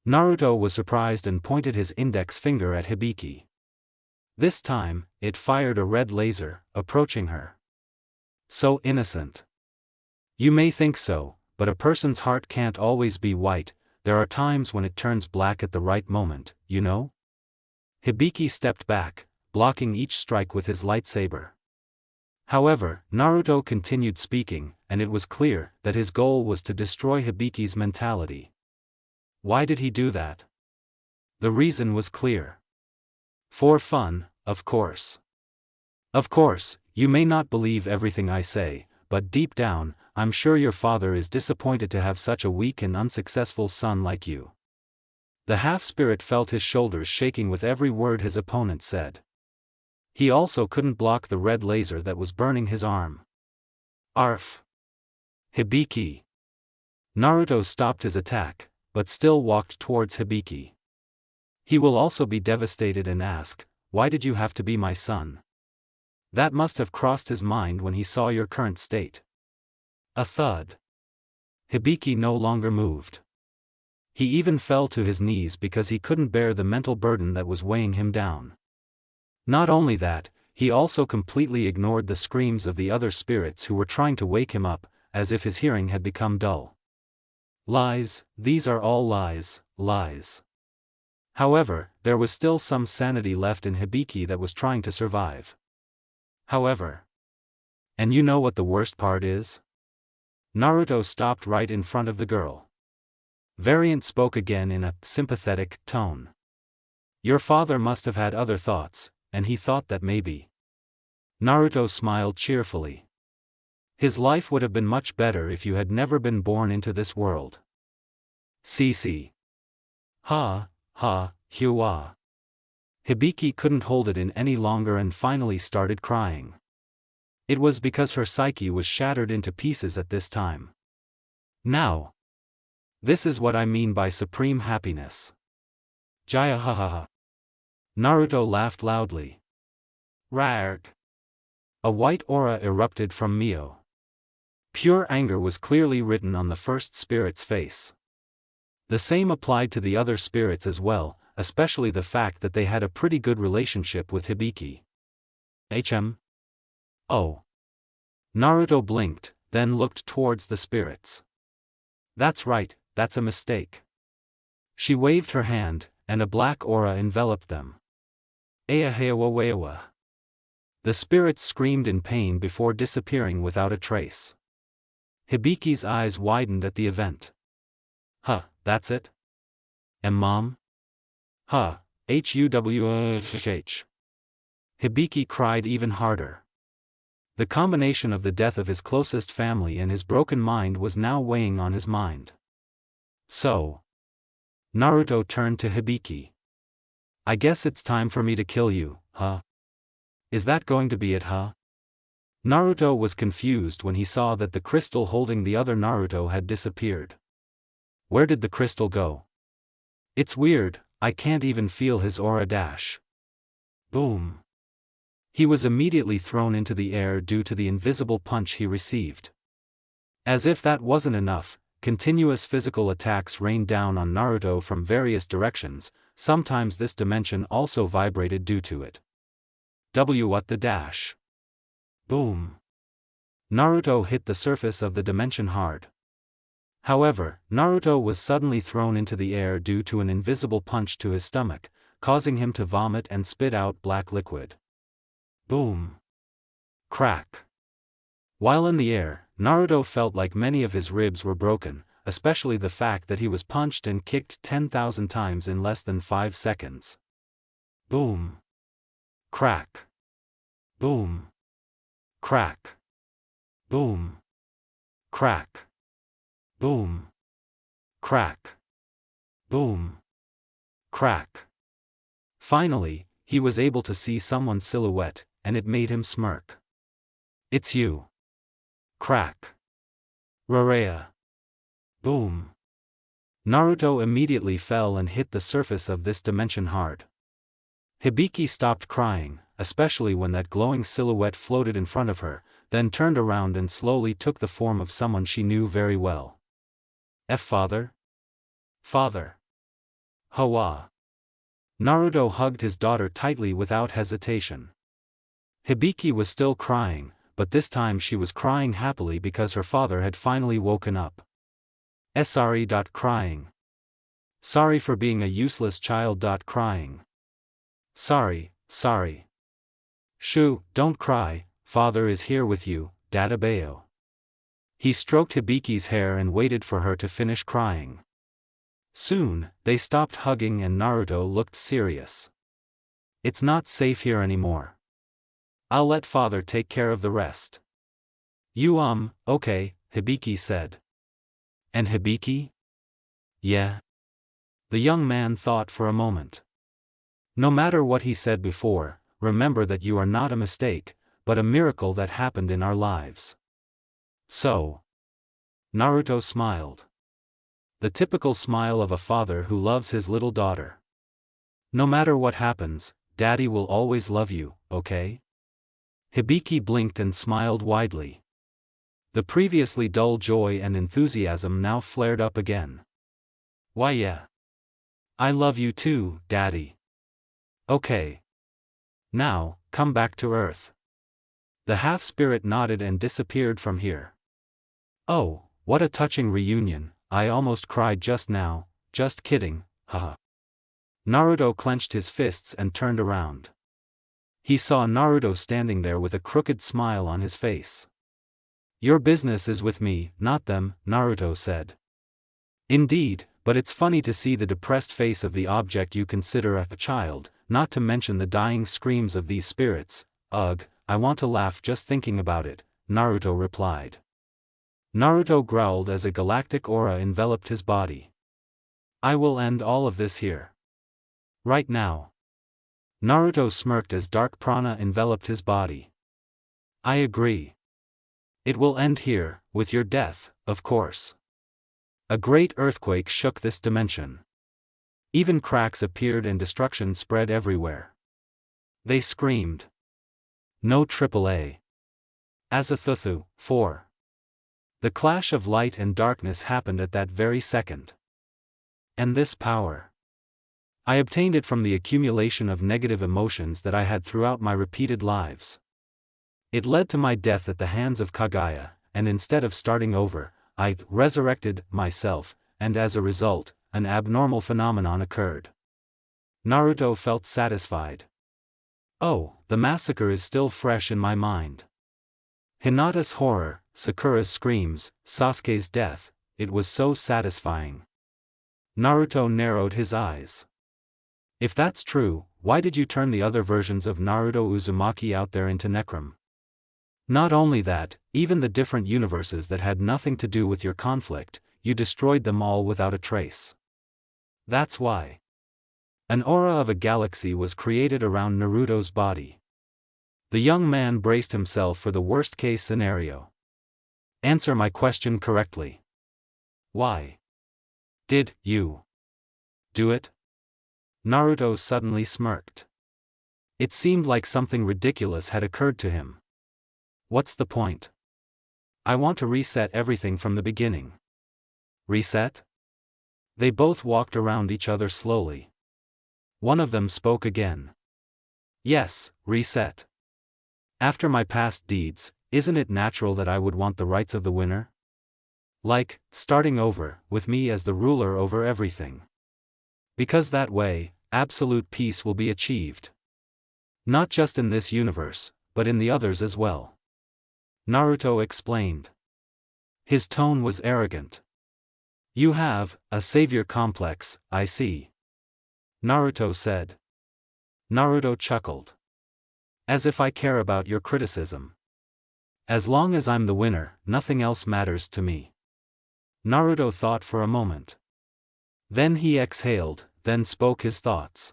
Naruto was surprised and pointed his index finger at Hibiki. This time, it fired a red laser, approaching her. So innocent. You may think so, but a person's heart can't always be white, there are times when it turns black at the right moment, you know? Hibiki stepped back, blocking each strike with his lightsaber. However, Naruto continued speaking, and it was clear that his goal was to destroy Hibiki's mentality. Why did he do that? The reason was clear. For fun, of course. Of course, you may not believe everything I say, but deep down, I'm sure your father is disappointed to have such a weak and unsuccessful son like you. The half-spirit felt his shoulders shaking with every word his opponent said. He also couldn't block the red laser that was burning his arm. Arf! Hibiki! Naruto stopped his attack, but still walked towards Hibiki. He will also be devastated and ask, why did you have to be my son? That must have crossed his mind when he saw your current state. A thud. Hibiki no longer moved. He even fell to his knees because he couldn't bear the mental burden that was weighing him down. Not only that, he also completely ignored the screams of the other spirits who were trying to wake him up, as if his hearing had become dull. Lies, these are all lies, lies. However, there was still some sanity left in Hibiki that was trying to survive. However. And you know what the worst part is? Naruto stopped right in front of the girl. Variant spoke again in a sympathetic tone. Your father must have had other thoughts, and he thought that maybe. Naruto smiled cheerfully. His life would have been much better if you had never been born into this world. CC. Ha, ha, hua. Hibiki couldn't hold it in any longer and finally started crying. It was because her psyche was shattered into pieces at this time. Now. This is what I mean by supreme happiness. Jaya ha ha ha. Naruto laughed loudly. Rarg. A white aura erupted from Mio. Pure anger was clearly written on the first spirit's face. The same applied to the other spirits as well, especially the fact that they had a pretty good relationship with Hibiki. Oh. Naruto blinked, then looked towards the spirits. That's right, that's a mistake. She waved her hand, and a black aura enveloped them. Eaheawaweawa. The spirits screamed in pain before disappearing without a trace. Hibiki's eyes widened at the event. Huh, that's it? Mom? Huh, huwhh. Hibiki cried even harder. The combination of the death of his closest family and his broken mind was now weighing on his mind. So. Naruto turned to Hibiki. I guess it's time for me to kill you, huh? Is that going to be it, huh? Naruto was confused when he saw that the crystal holding the other Naruto had disappeared. Where did the crystal go? It's weird, I can't even feel his aura dash. Boom. He was immediately thrown into the air due to the invisible punch he received. As if that wasn't enough, continuous physical attacks rained down on Naruto from various directions, sometimes this dimension also vibrated due to it. What the dash? Boom. Naruto hit the surface of the dimension hard. However, Naruto was suddenly thrown into the air due to an invisible punch to his stomach, causing him to vomit and spit out black liquid. Boom. Crack. While in the air, Naruto felt like many of his ribs were broken, especially the fact that he was punched and kicked 10,000 times in less than 5 seconds. Boom. Crack. Boom. Crack. Boom. Crack. Boom. Crack. Boom. Crack. Finally, he was able to see someone's silhouette, and it made him smirk. It's you. Crack. Rarea. Boom. Naruto immediately fell and hit the surface of this dimension hard. Hibiki stopped crying, especially when that glowing silhouette floated in front of her, then turned around and slowly took the form of someone she knew very well. Father? Father. Hawa. Naruto hugged his daughter tightly without hesitation. Hibiki was still crying, but this time she was crying happily because her father had finally woken up. Sorry. Crying. Sorry for being a useless child. Crying. Sorry. Shoo, don't cry, father is here with you, Dadabeo. He stroked Hibiki's hair and waited for her to finish crying. Soon, they stopped hugging and Naruto looked serious. It's not safe here anymore. I'll let father take care of the rest. Okay, Hibiki said. And Hibiki? Yeah. The young man thought for a moment. No matter what he said before, remember that you are not a mistake, but a miracle that happened in our lives. So. Naruto smiled. The typical smile of a father who loves his little daughter. No matter what happens, Daddy will always love you, okay? Hibiki blinked and smiled widely. The previously dull joy and enthusiasm now flared up again. Why yeah. I love you too, Daddy. Okay. Now, come back to Earth. The half-spirit nodded and disappeared from here. Oh, what a touching reunion, I almost cried just now, just kidding, haha. Naruto clenched his fists and turned around. He saw Naruto standing there with a crooked smile on his face. Your business is with me, not them, Naruto said. Indeed, but it's funny to see the depressed face of the object you consider a child, not to mention the dying screams of these spirits. Ugh, I want to laugh just thinking about it, Naruto replied. Naruto growled as a galactic aura enveloped his body. I will end all of this here. Right now. Naruto smirked as dark prana enveloped his body. I agree. It will end here, with your death, of course. A great earthquake shook this dimension. Even cracks appeared and destruction spread everywhere. They screamed. No AAA. Azatuthu, 4. The clash of light and darkness happened at that very second. And this power. I obtained it from the accumulation of negative emotions that I had throughout my repeated lives. It led to my death at the hands of Kagaya, and instead of starting over, I resurrected myself, and as a result, an abnormal phenomenon occurred. Naruto felt satisfied. Oh, the massacre is still fresh in my mind. Hinata's horror, Sakura's screams, Sasuke's death, it was so satisfying. Naruto narrowed his eyes. If that's true, why did you turn the other versions of Naruto Uzumaki out there into Necrom? Not only that, even the different universes that had nothing to do with your conflict, you destroyed them all without a trace. That's why. An aura of a galaxy was created around Naruto's body. The young man braced himself for the worst-case scenario. Answer my question correctly. Why? Did you do it? Naruto suddenly smirked. It seemed like something ridiculous had occurred to him. What's the point? I want to reset everything from the beginning. Reset? They both walked around each other slowly. One of them spoke again. Yes, reset. After my past deeds, isn't it natural that I would want the rights of the winner? Like, starting over, with me as the ruler over everything. Because that way, absolute peace will be achieved. Not just in this universe, but in the others as well. Naruto explained. His tone was arrogant. You have a savior complex, I see. Naruto said. Naruto chuckled. As if I care about your criticism. As long as I'm the winner, nothing else matters to me. Naruto thought for a moment. Then he exhaled, then spoke his thoughts.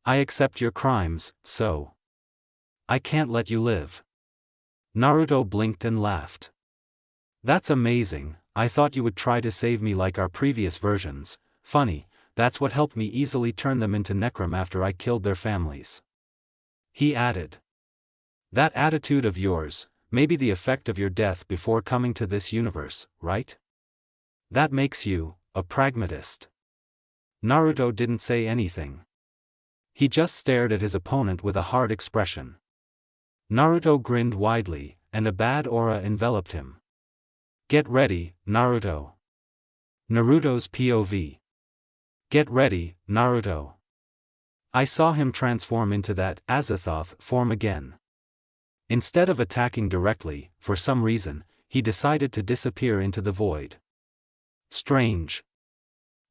I accept your crimes, so I can't let you live. Naruto blinked and laughed. That's amazing, I thought you would try to save me like our previous versions. Funny, that's what helped me easily turn them into Necrom after I killed their families. He added. That attitude of yours, may be the effect of your death before coming to this universe, right? That makes you a pragmatist. Naruto didn't say anything. He just stared at his opponent with a hard expression. Naruto grinned widely, and a bad aura enveloped him. Get ready, Naruto. Naruto's POV. Get ready, Naruto. I saw him transform into that Azathoth form again. Instead of attacking directly, for some reason, he decided to disappear into the void. Strange.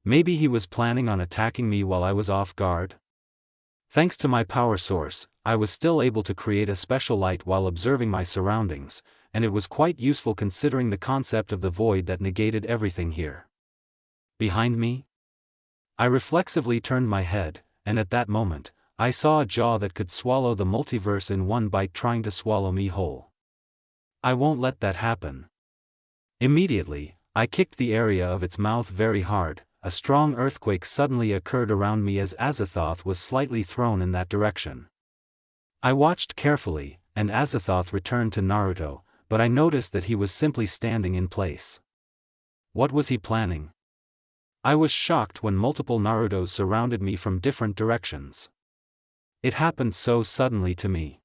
Maybe he was planning on attacking me while I was off guard? Thanks to my power source, I was still able to create a special light while observing my surroundings, and it was quite useful considering the concept of the void that negated everything here. Behind me? I reflexively turned my head, and at that moment, I saw a jaw that could swallow the multiverse in one bite trying to swallow me whole. I won't let that happen. Immediately, I kicked the area of its mouth very hard. A strong earthquake suddenly occurred around me as Azathoth was slightly thrown in that direction. I watched carefully, and Azathoth returned to Naruto, but I noticed that he was simply standing in place. What was he planning? I was shocked when multiple Narutos surrounded me from different directions. It happened so suddenly to me.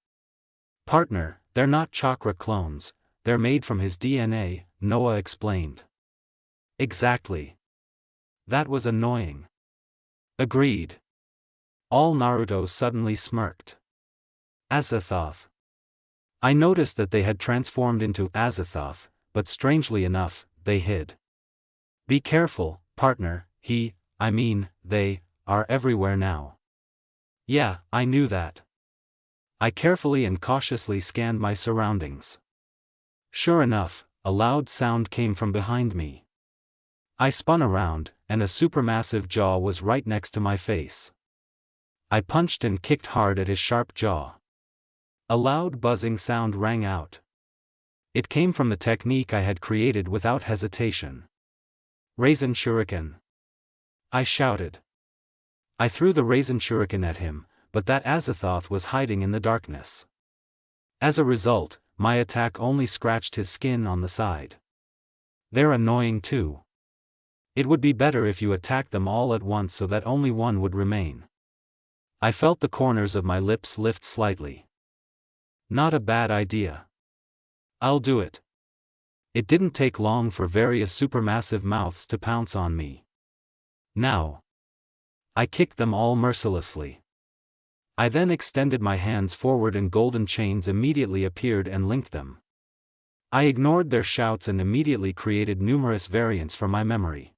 Partner, they're not chakra clones, they're made from his DNA, Noah explained. Exactly. That was annoying. Agreed. All Naruto suddenly smirked. Azathoth. I noticed that they had transformed into Azathoth, but strangely enough, they hid. Be careful, partner, they, are everywhere now. Yeah, I knew that. I carefully and cautiously scanned my surroundings. Sure enough, a loud sound came from behind me. I spun around, and a supermassive jaw was right next to my face. I punched and kicked hard at his sharp jaw. A loud buzzing sound rang out. It came from the technique I had created without hesitation. Raisin Shuriken. I shouted. I threw the Raisin Shuriken at him, but that Azathoth was hiding in the darkness. As a result, my attack only scratched his skin on the side. They're annoying too. It would be better if you attacked them all at once so that only one would remain. I felt the corners of my lips lift slightly. Not a bad idea. I'll do it. It didn't take long for various supermassive mouths to pounce on me. Now. I kicked them all mercilessly. I then extended my hands forward and golden chains immediately appeared and linked them. I ignored their shouts and immediately created numerous variants from my memory.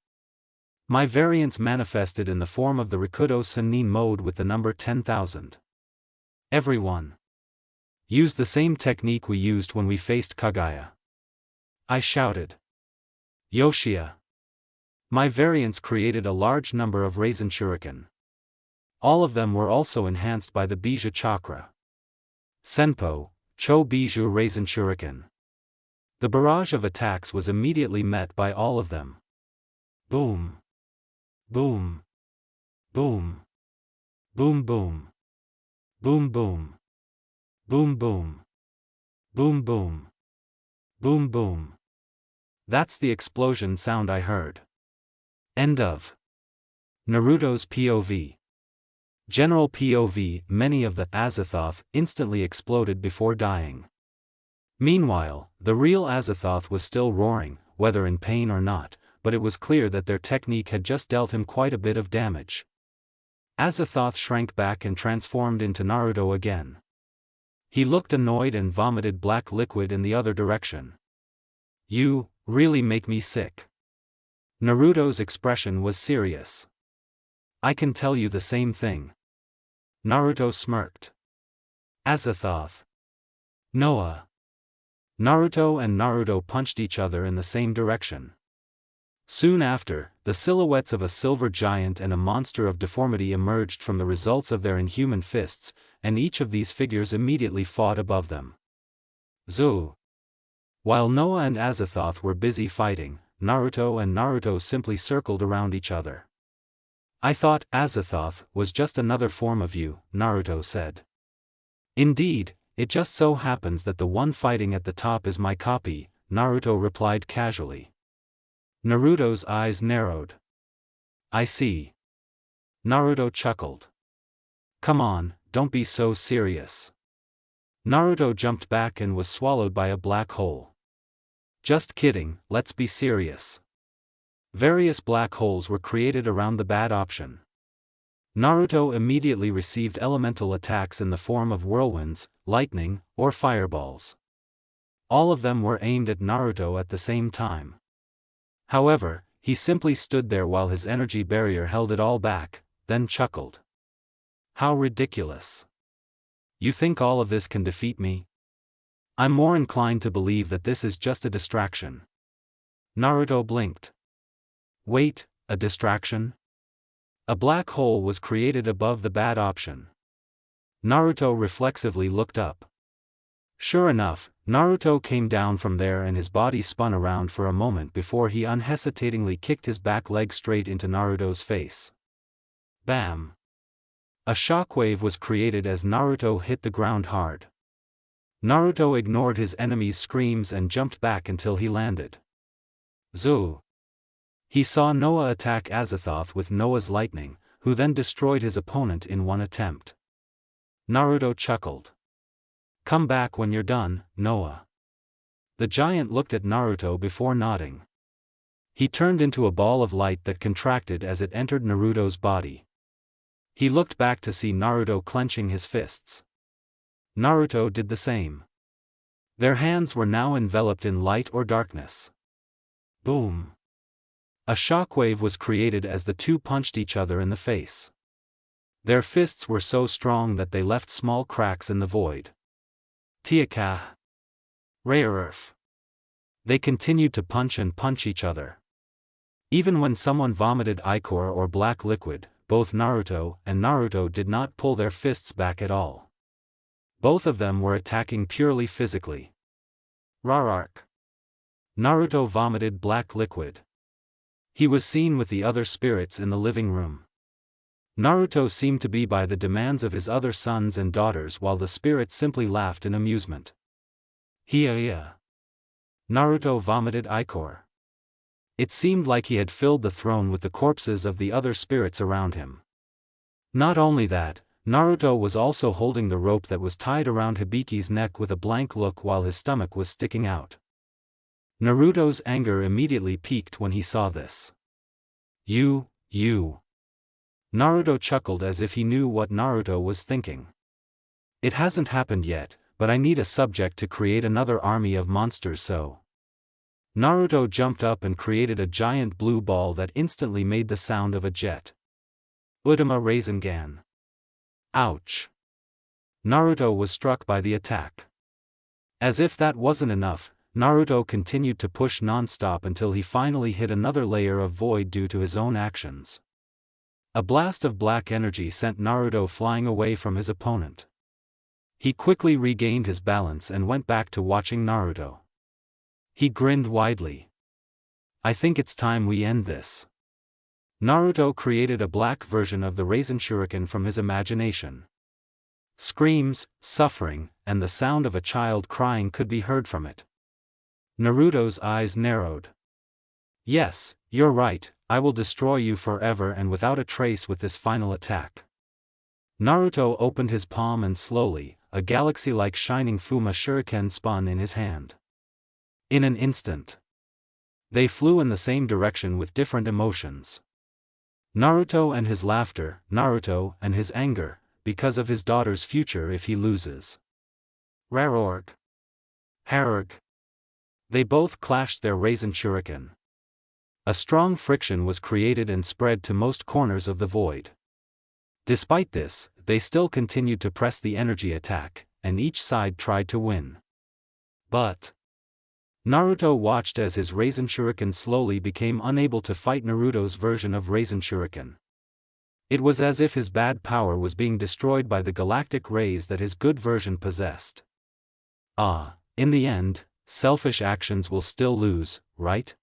My variants manifested in the form of the Rikudo Sennin mode with the number 10,000. Everyone. Use the same technique we used when we faced Kagaya. I shouted. Yoshia. My variants created a large number of Raisin Shuriken. All of them were also enhanced by the Bija Chakra. Senpo, Cho Biju Raisin Shuriken. The barrage of attacks was immediately met by all of them. Boom. Boom. Boom. Boom boom. Boom boom. Boom boom. Boom boom. Boom boom. That's the explosion sound I heard. End of. Naruto's POV. General POV. Many of the Azathoth instantly exploded before dying. Meanwhile, the real Azathoth was still roaring, whether in pain or not, but it was clear that their technique had just dealt him quite a bit of damage. Azathoth shrank back and transformed into Naruto again. He looked annoyed and vomited black liquid in the other direction. You really make me sick. Naruto's expression was serious. I can tell you the same thing. Naruto smirked. Azathoth. Noah. Naruto and Naruto punched each other in the same direction. Soon after, the silhouettes of a silver giant and a monster of deformity emerged from the results of their inhuman fists, and each of these figures immediately fought above them. Zoo. While Noah and Azathoth were busy fighting, Naruto and Naruto simply circled around each other. I thought Azathoth was just another form of you, Naruto said. Indeed, it just so happens that the one fighting at the top is my copy, Naruto replied casually. Naruto's eyes narrowed. I see. Naruto chuckled. Come on, don't be so serious. Naruto jumped back and was swallowed by a black hole. Just kidding, let's be serious. Various black holes were created around the bad option. Naruto immediately received elemental attacks in the form of whirlwinds, lightning, or fireballs. All of them were aimed at Naruto at the same time. However, he simply stood there while his energy barrier held it all back, then chuckled. How ridiculous. You think all of this can defeat me? I'm more inclined to believe that this is just a distraction. Naruto blinked. Wait, a distraction? A black hole was created above the bad option. Naruto reflexively looked up. Sure enough, Naruto came down from there and his body spun around for a moment before he unhesitatingly kicked his back leg straight into Naruto's face. Bam! A shockwave was created as Naruto hit the ground hard. Naruto ignored his enemy's screams and jumped back until he landed. Zoo! He saw Noah attack Azathoth with Noah's lightning, who then destroyed his opponent in one attempt. Naruto chuckled. Come back when you're done, Noah. The giant looked at Naruto before nodding. He turned into a ball of light that contracted as it entered Naruto's body. He looked back to see Naruto clenching his fists. Naruto did the same. Their hands were now enveloped in light or darkness. Boom! A shockwave was created as the two punched each other in the face. Their fists were so strong that they left small cracks in the void. Tiaka. Rayurf. They continued to punch and punch each other. Even when someone vomited ichor or black liquid, both Naruto and Naruto did not pull their fists back at all. Both of them were attacking purely physically. Rarark. Naruto vomited black liquid. He was seen with the other spirits in the living room. Naruto seemed to be by the demands of his other sons and daughters while the spirits simply laughed in amusement. Hiya. Naruto vomited ichor. It seemed like he had filled the throne with the corpses of the other spirits around him. Not only that, Naruto was also holding the rope that was tied around Hibiki's neck with a blank look while his stomach was sticking out. Naruto's anger immediately peaked when he saw this. You. Naruto chuckled as if he knew what Naruto was thinking. It hasn't happened yet, but I need a subject to create another army of monsters so. Naruto jumped up and created a giant blue ball that instantly made the sound of a jet. Udama Rasengan. Ouch. Naruto was struck by the attack. As if that wasn't enough, Naruto continued to push non-stop until he finally hit another layer of void due to his own actions. A blast of black energy sent Naruto flying away from his opponent. He quickly regained his balance and went back to watching Naruto. He grinned widely. I think it's time we end this. Naruto created a black version of the Rasen Shuriken from his imagination. Screams, suffering, and the sound of a child crying could be heard from it. Naruto's eyes narrowed. Yes, you're right, I will destroy you forever and without a trace with this final attack. Naruto opened his palm and slowly, a galaxy-like shining Fuma Shuriken spun in his hand. In an instant, they flew in the same direction with different emotions. Naruto and his laughter, Naruto and his anger, because of his daughter's future if he loses. Rarorg. Harorg. They both clashed their Rasen Shuriken. A strong friction was created and spread to most corners of the void. Despite this, they still continued to press the energy attack, and each side tried to win. But Naruto watched as his Rasen Shuriken slowly became unable to fight Naruto's version of Rasen Shuriken. It was as if his bad power was being destroyed by the galactic rays that his good version possessed. In the end, selfish actions will still lose, right?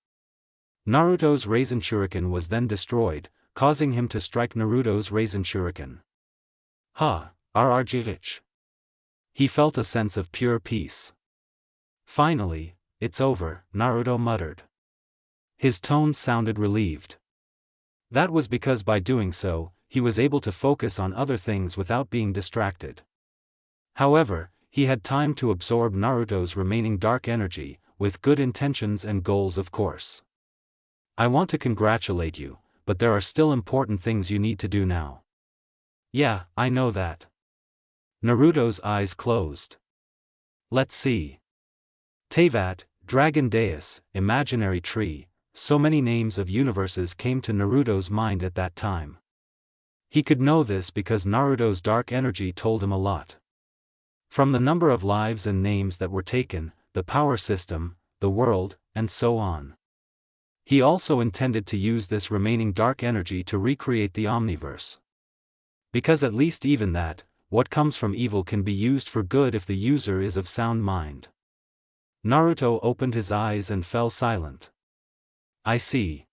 Naruto's Rasen Shuriken was then destroyed, causing him to strike Naruto's Rasen Shuriken. RRGH. He felt a sense of pure peace. Finally, it's over, Naruto muttered. His tone sounded relieved. That was because by doing so, he was able to focus on other things without being distracted. However, he had time to absorb Naruto's remaining dark energy, with good intentions and goals of course. I want to congratulate you, but there are still important things you need to do now. Yeah, I know that. Naruto's eyes closed. Let's see. Teyvat, Dragon Dais, Imaginary Tree, so many names of universes came to Naruto's mind at that time. He could know this because Naruto's dark energy told him a lot. From the number of lives and names that were taken, the power system, the world, and so on. He also intended to use this remaining dark energy to recreate the Omniverse. Because at least even that, what comes from evil can be used for good if the user is of sound mind. Naruto opened his eyes and fell silent. I see.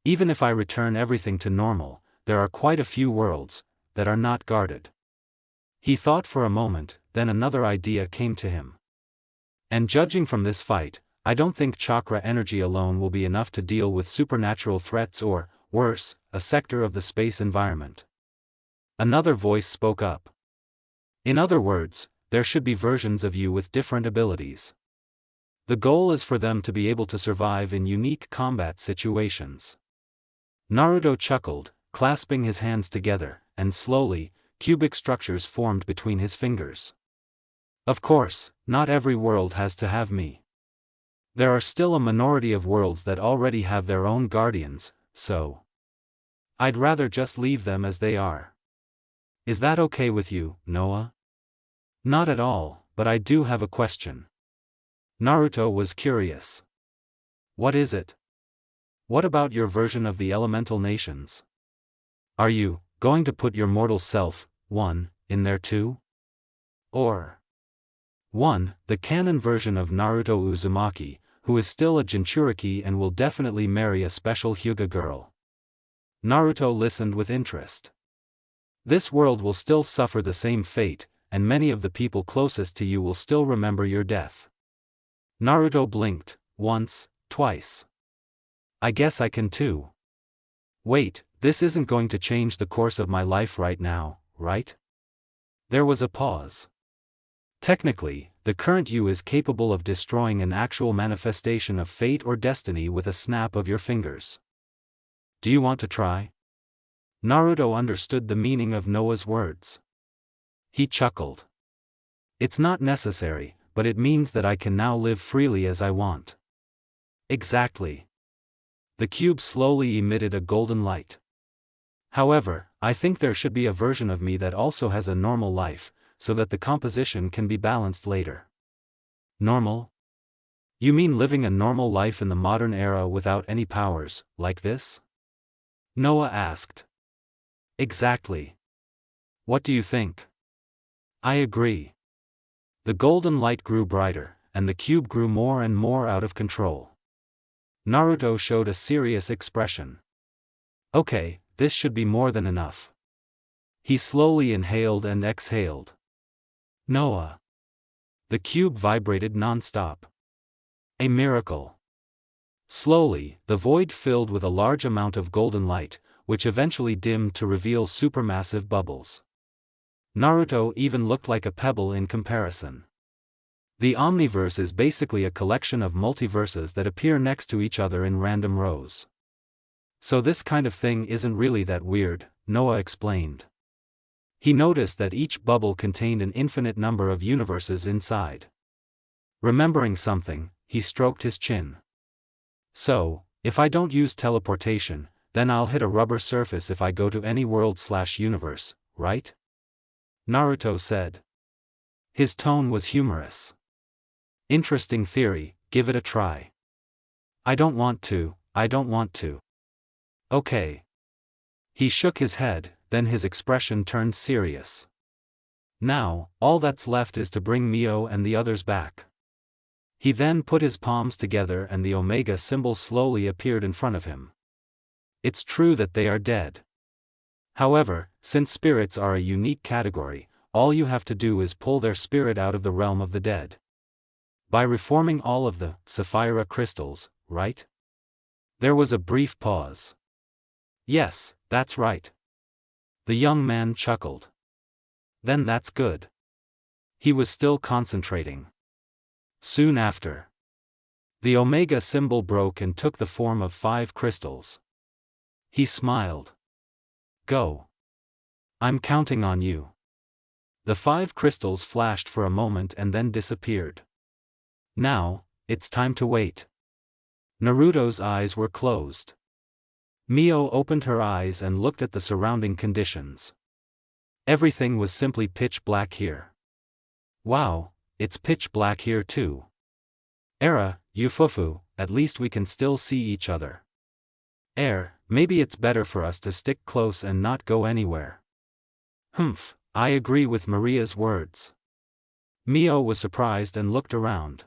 Even if I return everything to normal, there are quite a few worlds that are not guarded. He thought for a moment, then another idea came to him. And judging from this fight, I don't think chakra energy alone will be enough to deal with supernatural threats or, worse, a sector of the space environment. Another voice spoke up. In other words, there should be versions of you with different abilities. The goal is for them to be able to survive in unique combat situations. Naruto chuckled, clasping his hands together, and slowly, cubic structures formed between his fingers. Of course, not every world has to have me. There are still a minority of worlds that already have their own guardians, so I'd rather just leave them as they are. Is that okay with you, Noah? Not at all, but I do have a question. Naruto was curious. What is it? What about your version of the elemental nations? Are you going to put your mortal self, one, in there too? Or 1. The canon version of Naruto Uzumaki, who is still a Jinchuriki and will definitely marry a special Hyuga girl. Naruto listened with interest. This world will still suffer the same fate, and many of the people closest to you will still remember your death. Naruto blinked, once, twice. I guess I can too. Wait, this isn't going to change the course of my life right now, right? There was a pause. Technically, the current you is capable of destroying an actual manifestation of fate or destiny with a snap of your fingers. Do you want to try? Naruto understood the meaning of Noah's words. He chuckled. It's not necessary, but it means that I can now live freely as I want. Exactly. The cube slowly emitted a golden light. However, I think there should be a version of me that also has a normal life, so that the composition can be balanced later. Normal? You mean living a normal life in the modern era without any powers, like this? Noah asked. Exactly. What do you think? I agree. The golden light grew brighter, and the cube grew more and more out of control. Naruto showed a serious expression. Okay, this should be more than enough. He slowly inhaled and exhaled. Noah. The cube vibrated non-stop. A miracle. Slowly, the void filled with a large amount of golden light, which eventually dimmed to reveal supermassive bubbles. Naruto even looked like a pebble in comparison. The Omniverse is basically a collection of multiverses that appear next to each other in random rows. So this kind of thing isn't really that weird, Noah explained. He noticed that each bubble contained an infinite number of universes inside. Remembering something, he stroked his chin. So, if I don't use teleportation, then I'll hit a rubber surface if I go to any world/universe, right? Naruto said. His tone was humorous. Interesting theory, give it a try. I don't want to. Okay. He shook his head, then his expression turned serious. Now, all that's left is to bring Mio and the others back. He then put his palms together and the Omega symbol slowly appeared in front of him. It's true that they are dead. However, since spirits are a unique category, all you have to do is pull their spirit out of the realm of the dead. By reforming all of the Sapphira crystals, right? There was a brief pause. Yes, that's right. The young man chuckled. Then that's good. He was still concentrating. Soon after, the Omega symbol broke and took the form of 5 crystals. He smiled. Go. I'm counting on you. The 5 crystals flashed for a moment and then disappeared. Now, it's time to wait. Naruto's eyes were closed. Mio opened her eyes and looked at the surrounding conditions. Everything was simply pitch black here. Wow, it's pitch black here too. Era, Yufufu, at least we can still see each other. Maybe it's better for us to stick close and not go anywhere. Humph, I agree with Maria's words. Mio was surprised and looked around.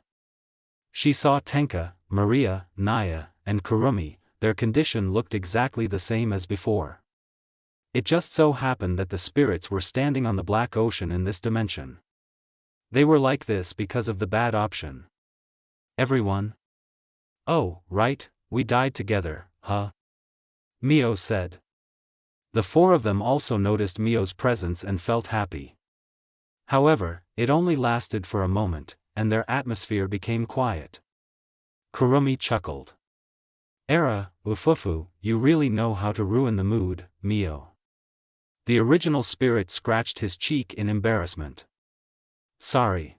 She saw Tenka, Maria, Nia, and Kurumi. Their condition looked exactly the same as before. It just so happened that the spirits were standing on the black ocean in this dimension. They were like this because of the bad option. Everyone? Oh, right, we died together, huh? Mio said. The 4 of them also noticed Mio's presence and felt happy. However, it only lasted for a moment, and their atmosphere became quiet. Kurumi chuckled. Era, Ufufu, you really know how to ruin the mood, Mio. The original spirit scratched his cheek in embarrassment. Sorry.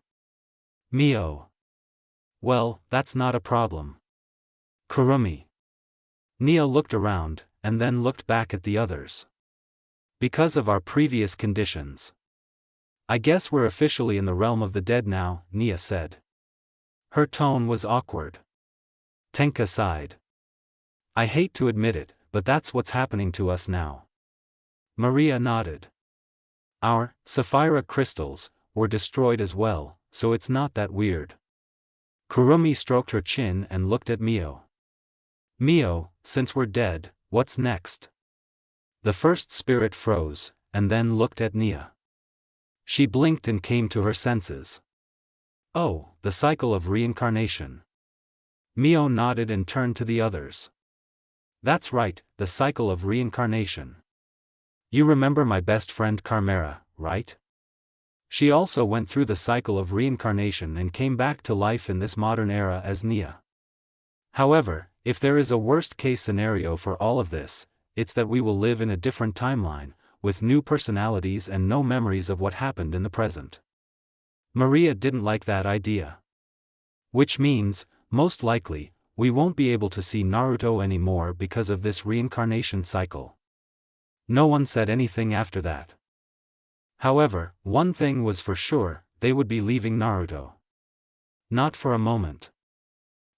Mio. Well, that's not a problem. Kurumi. Nia looked around, and then looked back at the others. Because of our previous conditions. I guess we're officially in the realm of the dead now, Nia said. Her tone was awkward. Tenka sighed. I hate to admit it, but that's what's happening to us now. Maria nodded. Our sapphire crystals were destroyed as well, so it's not that weird. Kurumi stroked her chin and looked at Mio. Mio, since we're dead, what's next? The first spirit froze, and then looked at Nia. She blinked and came to her senses. Oh, the cycle of reincarnation. Mio nodded and turned to the others. That's right, the cycle of reincarnation. You remember my best friend Carmera, right? She also went through the cycle of reincarnation and came back to life in this modern era as Nia. However, if there is a worst-case scenario for all of this, it's that we will live in a different timeline, with new personalities and no memories of what happened in the present. Maria didn't like that idea. Which means, most likely, we won't be able to see Naruto anymore because of this reincarnation cycle. No one said anything after that. However, one thing was for sure, they would be leaving Naruto. Not for a moment.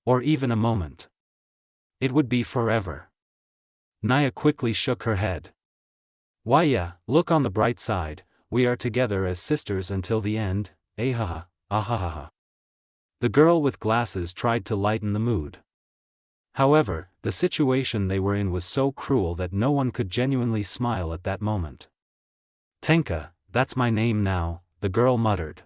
Or even a moment. It would be forever. Nia quickly shook her head. Why yeah, look on the bright side, we are together as sisters until the end, ahaha, ahahaha. The girl with glasses tried to lighten the mood. However, the situation they were in was so cruel that no one could genuinely smile at that moment. Tenka, that's my name now, the girl muttered.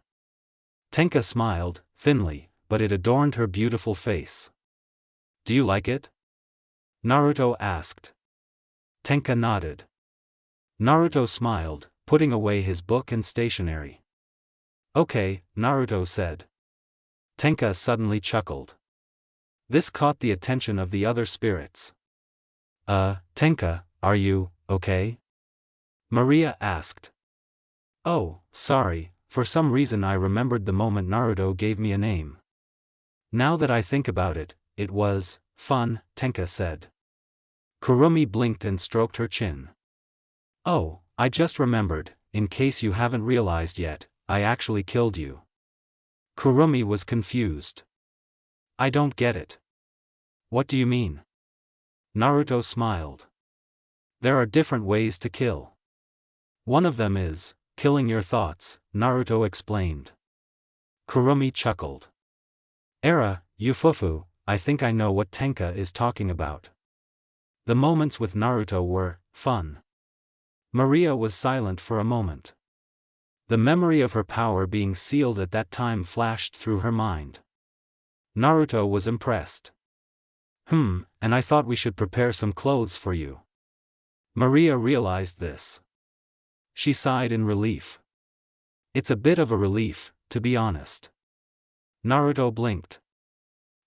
Tenka smiled, thinly, but it adorned her beautiful face. Do you like it? Naruto asked. Tenka nodded. Naruto smiled, putting away his book and stationery. Okay, Naruto said. Tenka suddenly chuckled. This caught the attention of the other spirits. Tenka, are you okay? Maria asked. Oh, sorry, for some reason I remembered the moment Naruto gave me a name. Now that I think about it, it was fun, Tenka said. Kurumi blinked and stroked her chin. Oh, I just remembered, in case you haven't realized yet, I actually killed you. Kurumi was confused. I don't get it. What do you mean? Naruto smiled. There are different ways to kill. One of them is killing your thoughts, Naruto explained. Kurumi chuckled. Era, Yufufu, I think I know what Tenka is talking about. The moments with Naruto were fun. Maria was silent for a moment. The memory of her power being sealed at that time flashed through her mind. Naruto was impressed. And I thought we should prepare some clothes for you. Maria realized this. She sighed in relief. It's a bit of a relief, to be honest. Naruto blinked.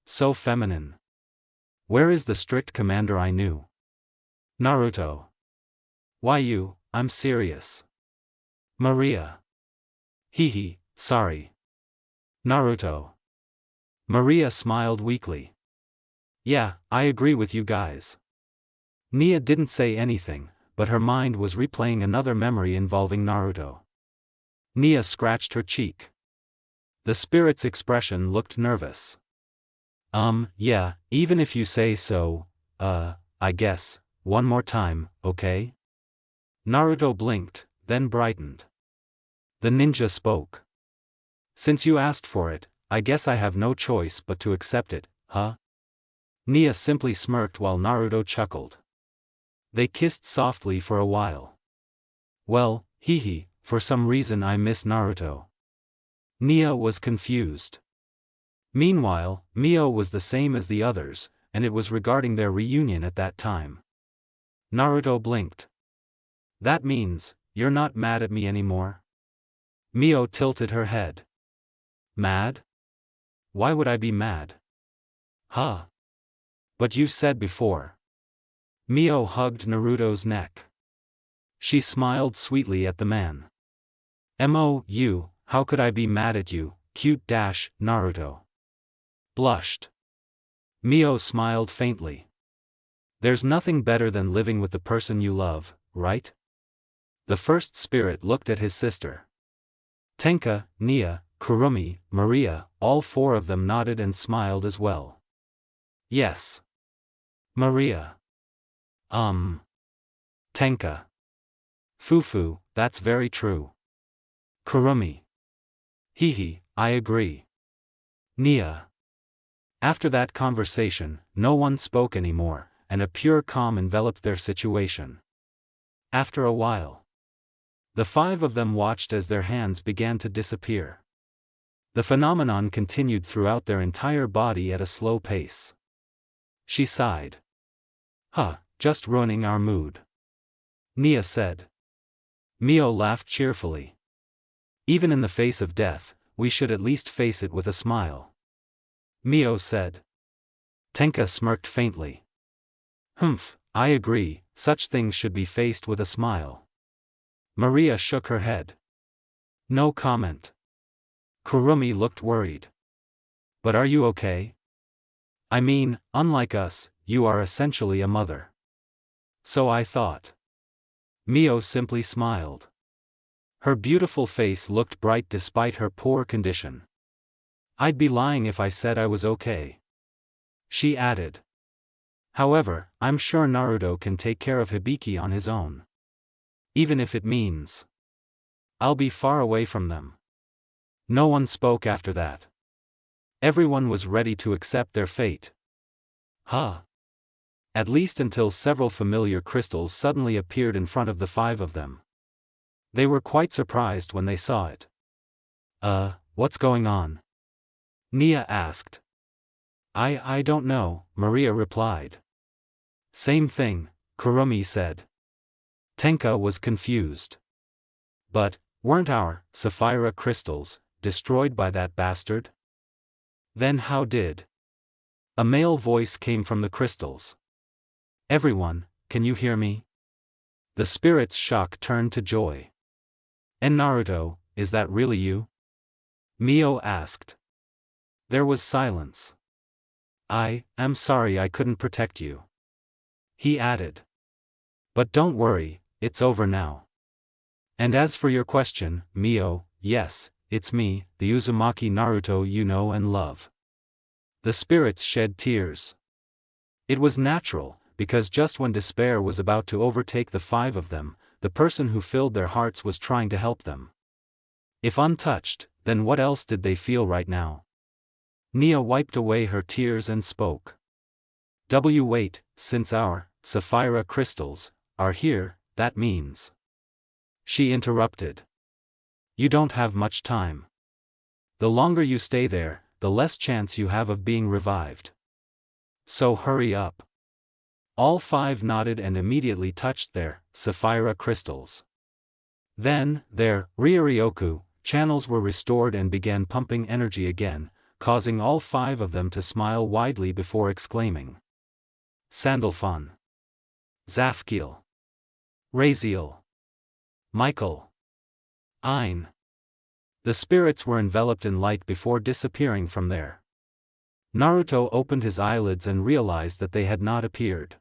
So feminine. Where is the strict commander I knew? Naruto. Why you? I'm serious. Maria. Hehe, sorry. Naruto. Maria smiled weakly. Yeah, I agree with you guys. Nia didn't say anything, but her mind was replaying another memory involving Naruto. Nia scratched her cheek. The spirit's expression looked nervous. Yeah, even if you say so, I guess, one more time, okay? Naruto blinked, then brightened. The ninja spoke. Since you asked for it, I guess I have no choice but to accept it, huh? Nia simply smirked while Naruto chuckled. They kissed softly for a while. Well, hehe, for some reason I miss Naruto. Nia was confused. Meanwhile, Mio was the same as the others, and it was regarding their reunion at that time. Naruto blinked. That means, you're not mad at me anymore? Mio tilted her head. Mad? Why would I be mad? Huh? But you said before. Mio hugged Naruto's neck. She smiled sweetly at the man. You, how could I be mad at you, cute Naruto? Blushed. Mio smiled faintly. There's nothing better than living with the person you love, right? The first spirit looked at his sister. Tenka, Nia, Kurumi, Maria, all four of them nodded and smiled as well. Yes. Maria. Tenka. Fufu, that's very true. Kurumi. Hehe, I agree. Nia. After that conversation, no one spoke anymore, and a pure calm enveloped their situation. After a while, the five of them watched as their hands began to disappear. The phenomenon continued throughout their entire body at a slow pace. She sighed. Just ruining our mood. Nia said. Mio laughed cheerfully. Even in the face of death, we should at least face it with a smile. Mio said. Tenka smirked faintly. I agree, such things should be faced with a smile. Maria shook her head. No comment. Kurumi looked worried. But are you okay? I mean, unlike us, you are essentially a mother. So I thought. Mio simply smiled. Her beautiful face looked bright despite her poor condition. I'd be lying if I said I was okay. She added. However, I'm sure Naruto can take care of Hibiki on his own. Even if it means I'll be far away from them. No one spoke after that. Everyone was ready to accept their fate. At least until several familiar crystals suddenly appeared in front of the five of them. They were quite surprised when they saw it. What's going on? Nia asked. I don't know, Maria replied. Same thing, Kurumi said. Tenka was confused. But, weren't our Sapphira crystals destroyed by that bastard? Then how did? A male voice came from the crystals. Everyone, can you hear me? The spirit's shock turned to joy. And Naruto, is that really you? Mio asked. There was silence. I'm sorry I couldn't protect you. He added. But don't worry, it's over now. And as for your question, Mio, yes, it's me, the Uzumaki Naruto you know and love. The spirits shed tears. It was natural, because just when despair was about to overtake the five of them, the person who filled their hearts was trying to help them. If untouched, then what else did they feel right now? Nia wiped away her tears and spoke. Wait, since our Sapphira crystals are here, that means. She interrupted. You don't have much time. The longer you stay there, the less chance you have of being revived. So hurry up. All five nodded and immediately touched their sapphire crystals. Then, their Ryuryoku channels were restored and began pumping energy again, causing all five of them to smile widely before exclaiming. Sandalphon. Zafkiel. Raziel. Michael. Ein. The spirits were enveloped in light before disappearing from there. Naruto opened his eyelids and realized that they had not appeared.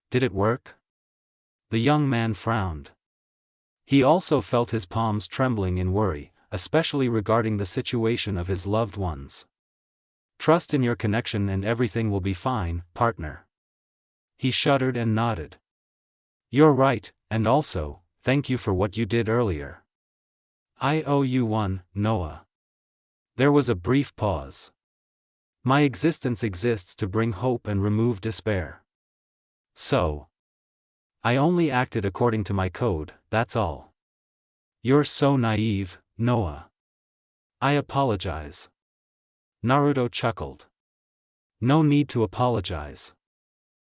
Did it work? The young man frowned. He also felt his palms trembling in worry, especially regarding the situation of his loved ones. Trust in your connection and everything will be fine, partner. He shuddered and nodded. You're right, and also, thank you for what you did earlier. I owe you one, Noah. There was a brief pause. My existence exists to bring hope and remove despair. So. I only acted according to my code, that's all. You're so naive, Noah. I apologize. Naruto chuckled. No need to apologize.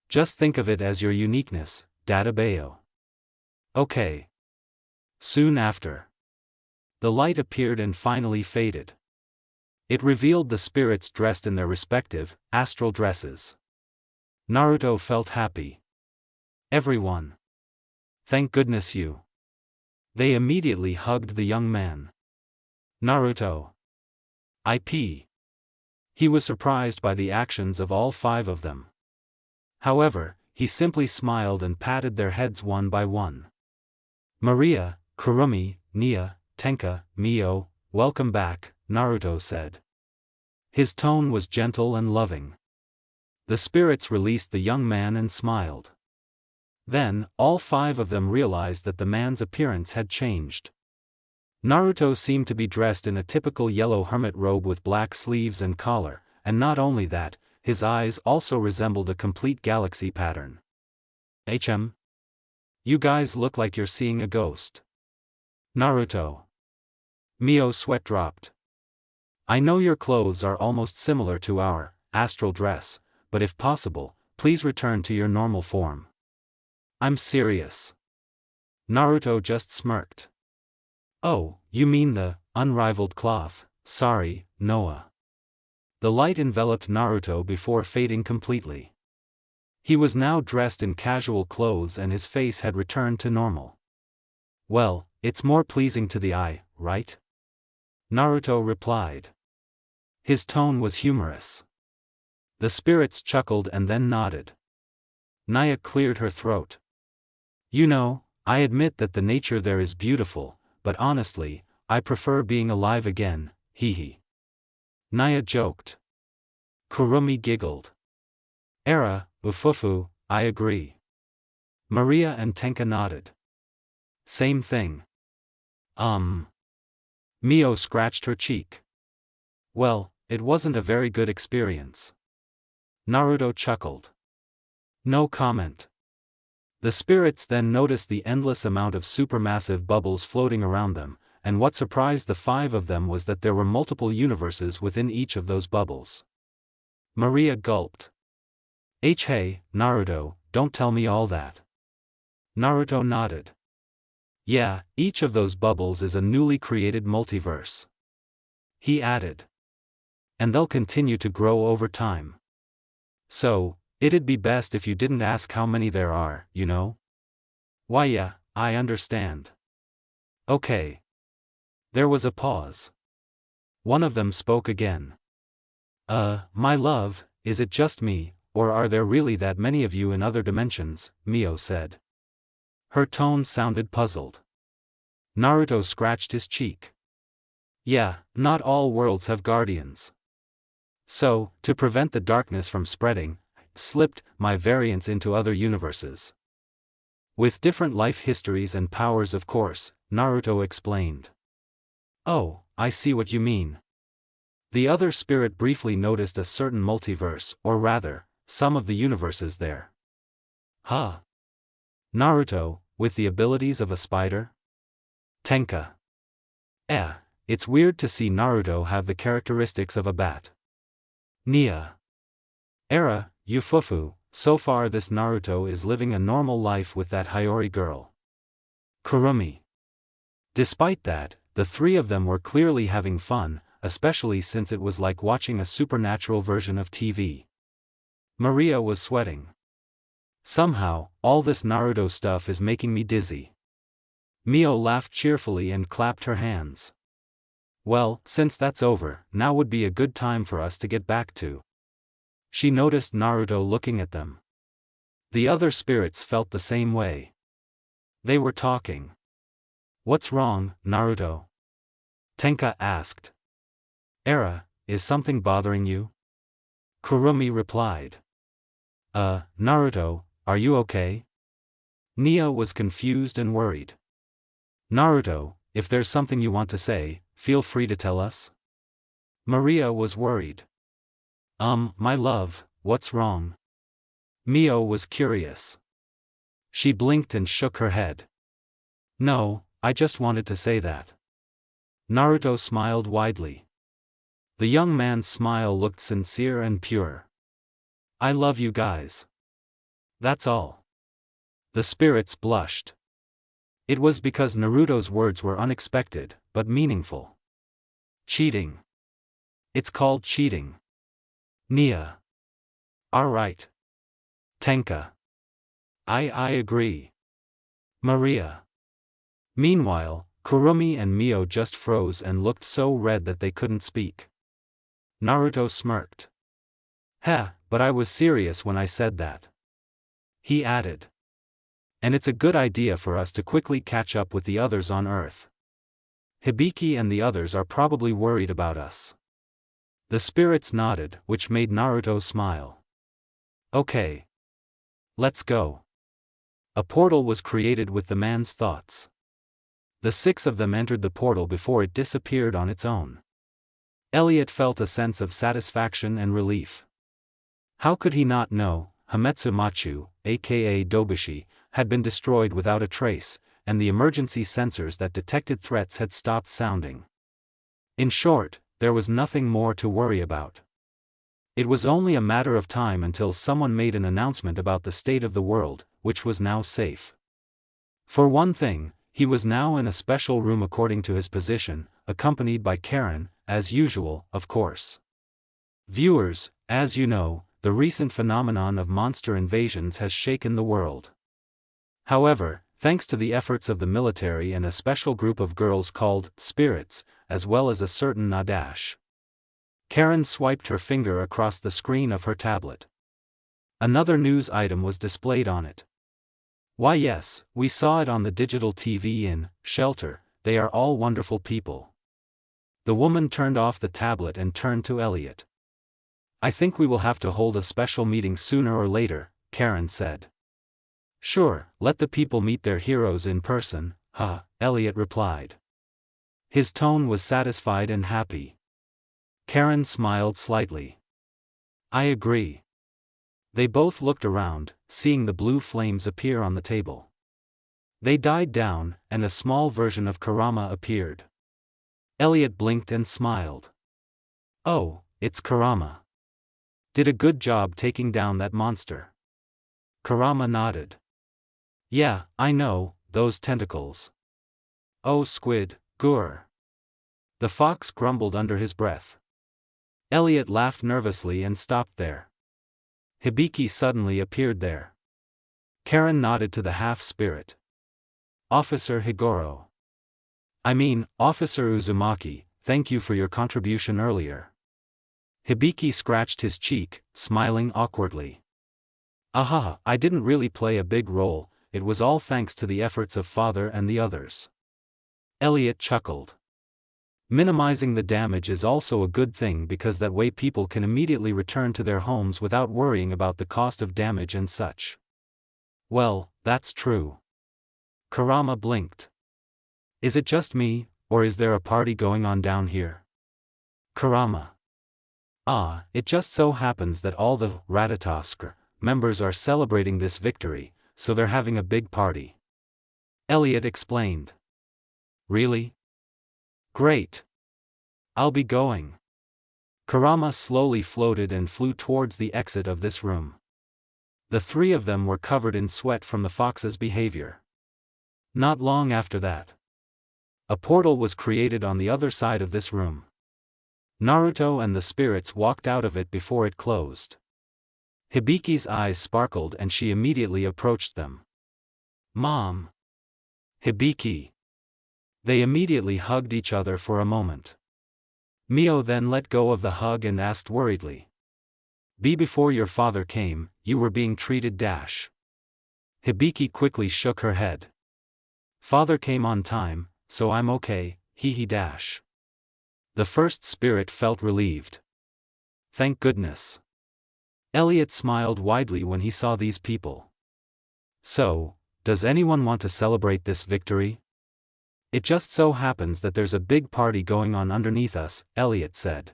Just think of it as your uniqueness, Dadabayo. Okay. Soon after. The light appeared and finally faded. It revealed the spirits dressed in their respective, astral dresses. Naruto felt happy. Everyone. Thank goodness you. They immediately hugged the young man. Naruto. IP. He was surprised by the actions of all five of them. However, he simply smiled and patted their heads one by one. Maria, Kurumi, Nia, Tenka, Mio, welcome back, Naruto said. His tone was gentle and loving. The spirits released the young man and smiled. Then, all five of them realized that the man's appearance had changed. Naruto seemed to be dressed in a typical yellow hermit robe with black sleeves and collar, and not only that, his eyes also resembled a complete galaxy pattern. You guys look like you're seeing a ghost. Naruto. Mio's sweat dropped. I know your clothes are almost similar to our astral dress, but if possible, please return to your normal form. I'm serious. Naruto just smirked. Oh, you mean the unrivaled cloth, sorry, Noah. The light enveloped Naruto before fading completely. He was now dressed in casual clothes and his face had returned to normal. Well, it's more pleasing to the eye, right? Naruto replied. His tone was humorous. The spirits chuckled and then nodded. Nia cleared her throat. You know, I admit that the nature there is beautiful, but honestly, I prefer being alive again, hee. Nia joked. Kurumi giggled. Era, ufufu, I agree. Maria and Tenka nodded. Same thing. Mio scratched her cheek. Well, it wasn't a very good experience. Naruto chuckled. No comment. The spirits then noticed the endless amount of supermassive bubbles floating around them, and what surprised the five of them was that there were multiple universes within each of those bubbles. Maria gulped. Hey, Naruto, don't tell me all that. Naruto nodded. Yeah, each of those bubbles is a newly created multiverse. He added. And they'll continue to grow over time. So, it'd be best if you didn't ask how many there are, you know? Why yeah, I understand. Okay. There was a pause. One of them spoke again. My love, is it just me, or are there really that many of you in other dimensions? Mio said. Her tone sounded puzzled. Naruto scratched his cheek. Yeah, not all worlds have guardians. So, to prevent the darkness from spreading, slipped my variants into other universes. With different life histories and powers, of course, Naruto explained. Oh, I see what you mean. The other spirit briefly noticed a certain multiverse, or rather, some of the universes there. Huh? Naruto, with the abilities of a spider? Tenka. It's weird to see Naruto have the characteristics of a bat. Nia. Era, Yufufu, so far this Naruto is living a normal life with that Hiyori girl. Kurumi. Despite that, the three of them were clearly having fun, especially since it was like watching a supernatural version of TV. Maria was sweating. Somehow, all this Naruto stuff is making me dizzy. Mio laughed cheerfully and clapped her hands. Well, since that's over, now would be a good time for us to get back to. She noticed Naruto looking at them. The other spirits felt the same way. They were talking. What's wrong, Naruto? Tenka asked. Era, is something bothering you? Kurumi replied. Naruto, are you okay? Nia was confused and worried. Naruto, if there's something you want to say, feel free to tell us. Maria was worried. My love, what's wrong? Mio was curious. She blinked and shook her head. No, I just wanted to say that. Naruto smiled widely. The young man's smile looked sincere and pure. I love you guys. That's all. The spirits blushed. It was because Naruto's words were unexpected, but meaningful. Cheating. It's called cheating. Nia. Alright. Tenka. I agree. Maria. Meanwhile, Kurumi and Mio just froze and looked so red that they couldn't speak. Naruto smirked. Heh, but I was serious when I said that. He added. And it's a good idea for us to quickly catch up with the others on Earth. Hibiki and the others are probably worried about us. The spirits nodded, which made Naruto smile. Okay. Let's go. A portal was created with the man's thoughts. The six of them entered the portal before it disappeared on its own. Elliot felt a sense of satisfaction and relief. How could he not know, Hametsu Machu, aka Dobushi, had been destroyed without a trace, and the emergency sensors that detected threats had stopped sounding. In short, there was nothing more to worry about. It was only a matter of time until someone made an announcement about the state of the world, which was now safe. For one thing, he was now in a special room according to his position, accompanied by Karen, as usual, of course. Viewers, as you know, the recent phenomenon of monster invasions has shaken the world. However, thanks to the efforts of the military and a special group of girls called spirits, as well as a certain Nadash. Karen swiped her finger across the screen of her tablet. Another news item was displayed on it. Why yes, we saw it on the digital TV in Shelter, they are all wonderful people. The woman turned off the tablet and turned to Elliot. I think we will have to hold a special meeting sooner or later, Karen said. Sure, let the people meet their heroes in person, Elliot replied. His tone was satisfied and happy. Karen smiled slightly. I agree. They both looked around, seeing the blue flames appear on the table. They died down, and a small version of Kurama appeared. Elliot blinked and smiled. Oh, it's Kurama. Did a good job taking down that monster. Kurama nodded. Yeah, I know, those tentacles. Oh squid, gur. The fox grumbled under his breath. Elliot laughed nervously and stopped there. Hibiki suddenly appeared there. Karen nodded to the half-spirit. Officer Higoro. Officer Uzumaki, thank you for your contribution earlier. Hibiki scratched his cheek, smiling awkwardly. I didn't really play a big role, it was all thanks to the efforts of Father and the others. Elliot chuckled. Minimizing the damage is also a good thing because that way people can immediately return to their homes without worrying about the cost of damage and such. Well, that's true. Kurama blinked. Is it just me, or is there a party going on down here? Kurama. It just so happens that all the Ratatosk members are celebrating this victory, so they're having a big party. Elliot explained. Really? Great. I'll be going. Kurama slowly floated and flew towards the exit of this room. The three of them were covered in sweat from the fox's behavior. Not long after that, a portal was created on the other side of this room. Naruto and the spirits walked out of it before it closed. Hibiki's eyes sparkled and she immediately approached them. "Mom!" "Hibiki!" They immediately hugged each other for a moment. Mio then let go of the hug and asked worriedly. Before your father came, you were being treated dash." Hibiki quickly shook her head. "Father came on time, so I'm okay, he dash." The first spirit felt relieved. Thank goodness. Elliot smiled widely when he saw these people. So, does anyone want to celebrate this victory? It just so happens that there's a big party going on underneath us, Elliot said.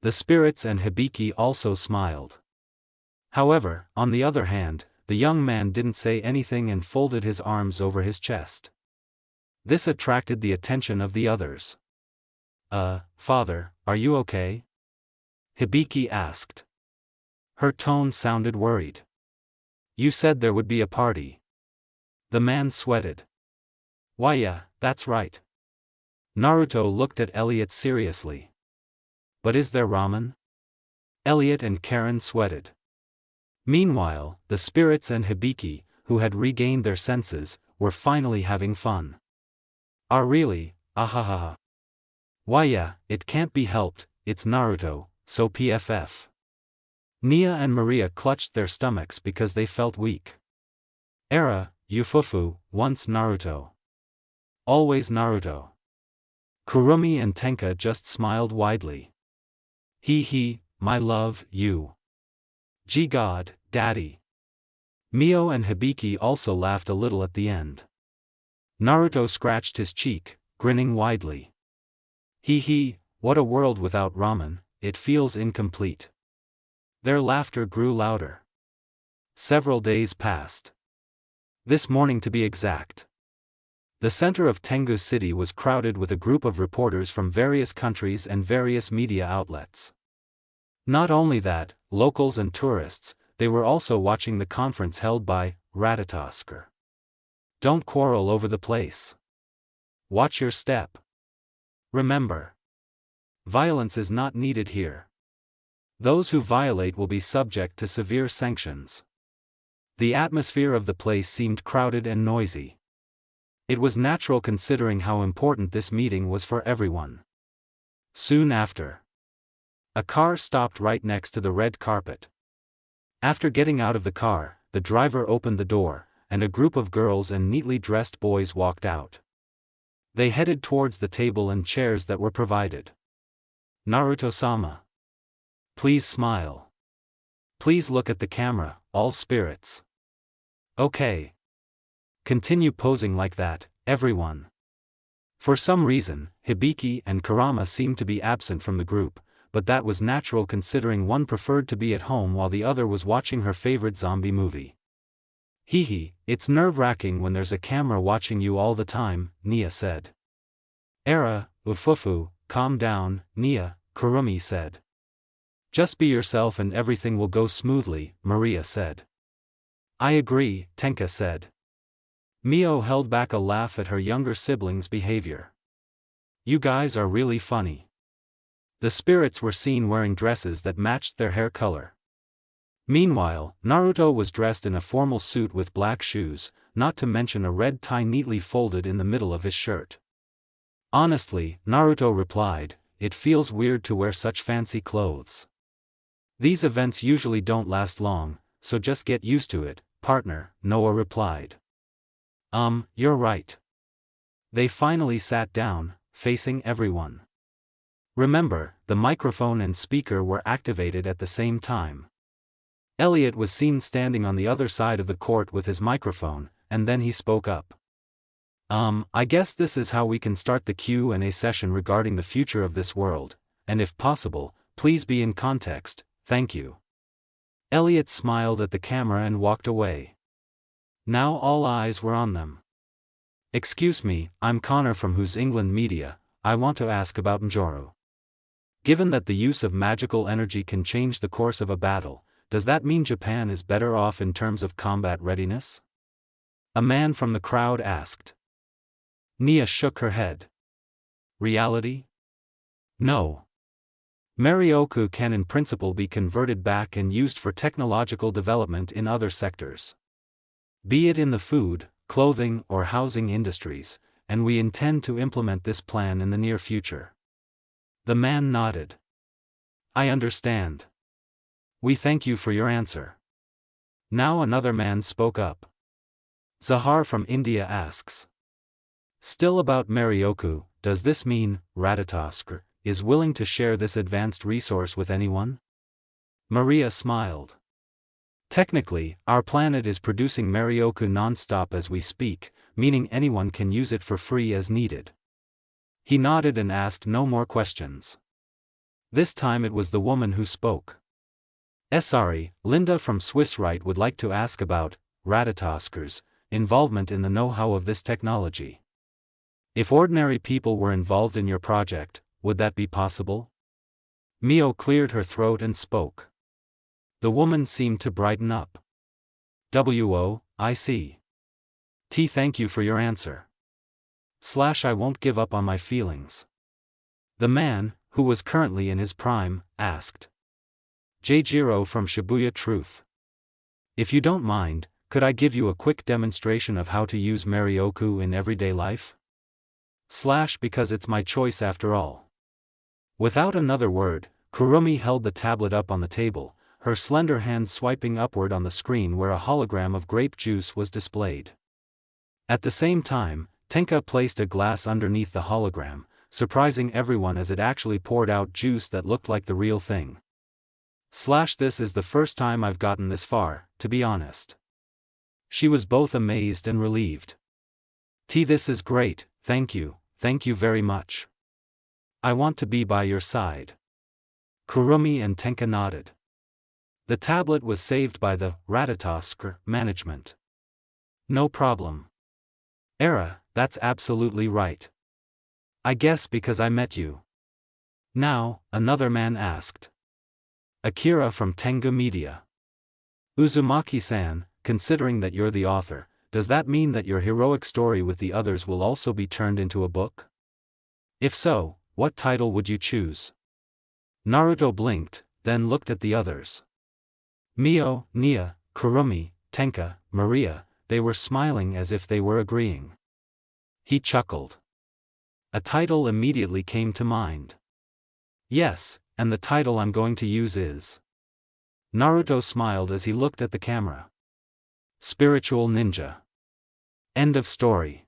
The spirits and Hibiki also smiled. However, on the other hand, the young man didn't say anything and folded his arms over his chest. This attracted the attention of the others. Father, are you okay?" Hibiki asked. Her tone sounded worried. "You said there would be a party." The man sweated. "Why yeah, that's right." Naruto looked at Elliot seriously. "But is there ramen?" Elliot and Karen sweated. Meanwhile, the spirits and Hibiki, who had regained their senses, were finally having fun. "Ah really, ahahaha. Why yeah, it can't be helped, it's Naruto, so pff." Nia and Maria clutched their stomachs because they felt weak. "Era, Yufufu, once Naruto. Always Naruto." Kurumi and Tenka just smiled widely. He, my love, you. Gee God, Daddy." Mio and Hibiki also laughed a little at the end. Naruto scratched his cheek, grinning widely. What a world without ramen, it feels incomplete." Their laughter grew louder. Several days passed. This morning to be exact. The center of Tengu City was crowded with a group of reporters from various countries and various media outlets. Not only that, locals and tourists, they were also watching the conference held by Ratatosker. Don't quarrel over the place. Watch your step. Remember, violence is not needed here. Those who violate will be subject to severe sanctions. The atmosphere of the place seemed crowded and noisy. It was natural considering how important this meeting was for everyone. Soon after, a car stopped right next to the red carpet. After getting out of the car, the driver opened the door, and a group of girls and neatly dressed boys walked out. They headed towards the table and chairs that were provided. "Naruto-sama. Please smile. Please look at the camera, all spirits. Okay. Continue posing like that, everyone." For some reason, Hibiki and Kurama seemed to be absent from the group, but that was natural considering one preferred to be at home while the other was watching her favorite zombie movie. It's nerve-wracking when there's a camera watching you all the time, Nia said. "Era, ufufu, calm down, Nia," Kurumi said. "Just be yourself and everything will go smoothly," Maria said. "I agree," Tenka said. Mio held back a laugh at her younger sibling's behavior. "You guys are really funny." The spirits were seen wearing dresses that matched their hair color. Meanwhile, Naruto was dressed in a formal suit with black shoes, not to mention a red tie neatly folded in the middle of his shirt. "Honestly," Naruto replied, "it feels weird to wear such fancy clothes. These events usually don't last long, so just get used to it, partner," Noah replied. You're right." They finally sat down, facing everyone. Remember, the microphone and speaker were activated at the same time. Elliot was seen standing on the other side of the court with his microphone, and then he spoke up. I guess this is how we can start the Q&A session regarding the future of this world, and if possible, please be in context, thank you." Elliot smiled at the camera and walked away. Now all eyes were on them. "Excuse me, I'm Connor from Who's England Media, I want to ask about Njoro." Given that the use of magical energy can change the course of a battle, does that mean Japan is better off in terms of combat readiness? A man from the crowd asked. Nia shook her head. Reality? No. Marioku can in principle be converted back and used for technological development in other sectors. Be it in the food, clothing or housing industries, and we intend to implement this plan in the near future. The man nodded. I understand. We thank you for your answer. Now another man spoke up. Zahar from India asks. Still about Marioku, does this mean Ratatosk is willing to share this advanced resource with anyone? Maria smiled. Technically, our planet is producing Marioku non-stop as we speak, meaning anyone can use it for free as needed. He nodded and asked no more questions. This time it was the woman who spoke. Sorry, Linda from Swiss Right would like to ask about Ratatoskers' involvement in the know-how of this technology. If ordinary people were involved in your project, would that be possible? Mio cleared her throat and spoke. The woman seemed to brighten up. I see. Thank you for your answer. I won't give up on my feelings. The man, who was currently in his prime, asked. Jiro from Shibuya Truth. If you don't mind, could I give you a quick demonstration of how to use Marioku in everyday life? Because it's my choice after all. Without another word, Kurumi held the tablet up on the table, her slender hand swiping upward on the screen where a hologram of grape juice was displayed. At the same time, Tenka placed a glass underneath the hologram, surprising everyone as it actually poured out juice that looked like the real thing. This is the first time I've gotten this far, to be honest. She was both amazed and relieved. This is great, thank you very much. I want to be by your side. Kurumi and Tenka nodded. The tablet was saved by the Ratatosk management. No problem. That's absolutely right. I guess because I met you. Now, another man asked. Akira from Tengu Media. Uzumaki-san, considering that you're the author, does that mean that your heroic story with the others will also be turned into a book? If so, what title would you choose? Naruto blinked, then looked at the others. Mio, Nia, Kurumi, Tenka, Maria, they were smiling as if they were agreeing. He chuckled. A title immediately came to mind. Yes, and the title I'm going to use is. Naruto smiled as he looked at the camera. Spiritual Ninja. End of story.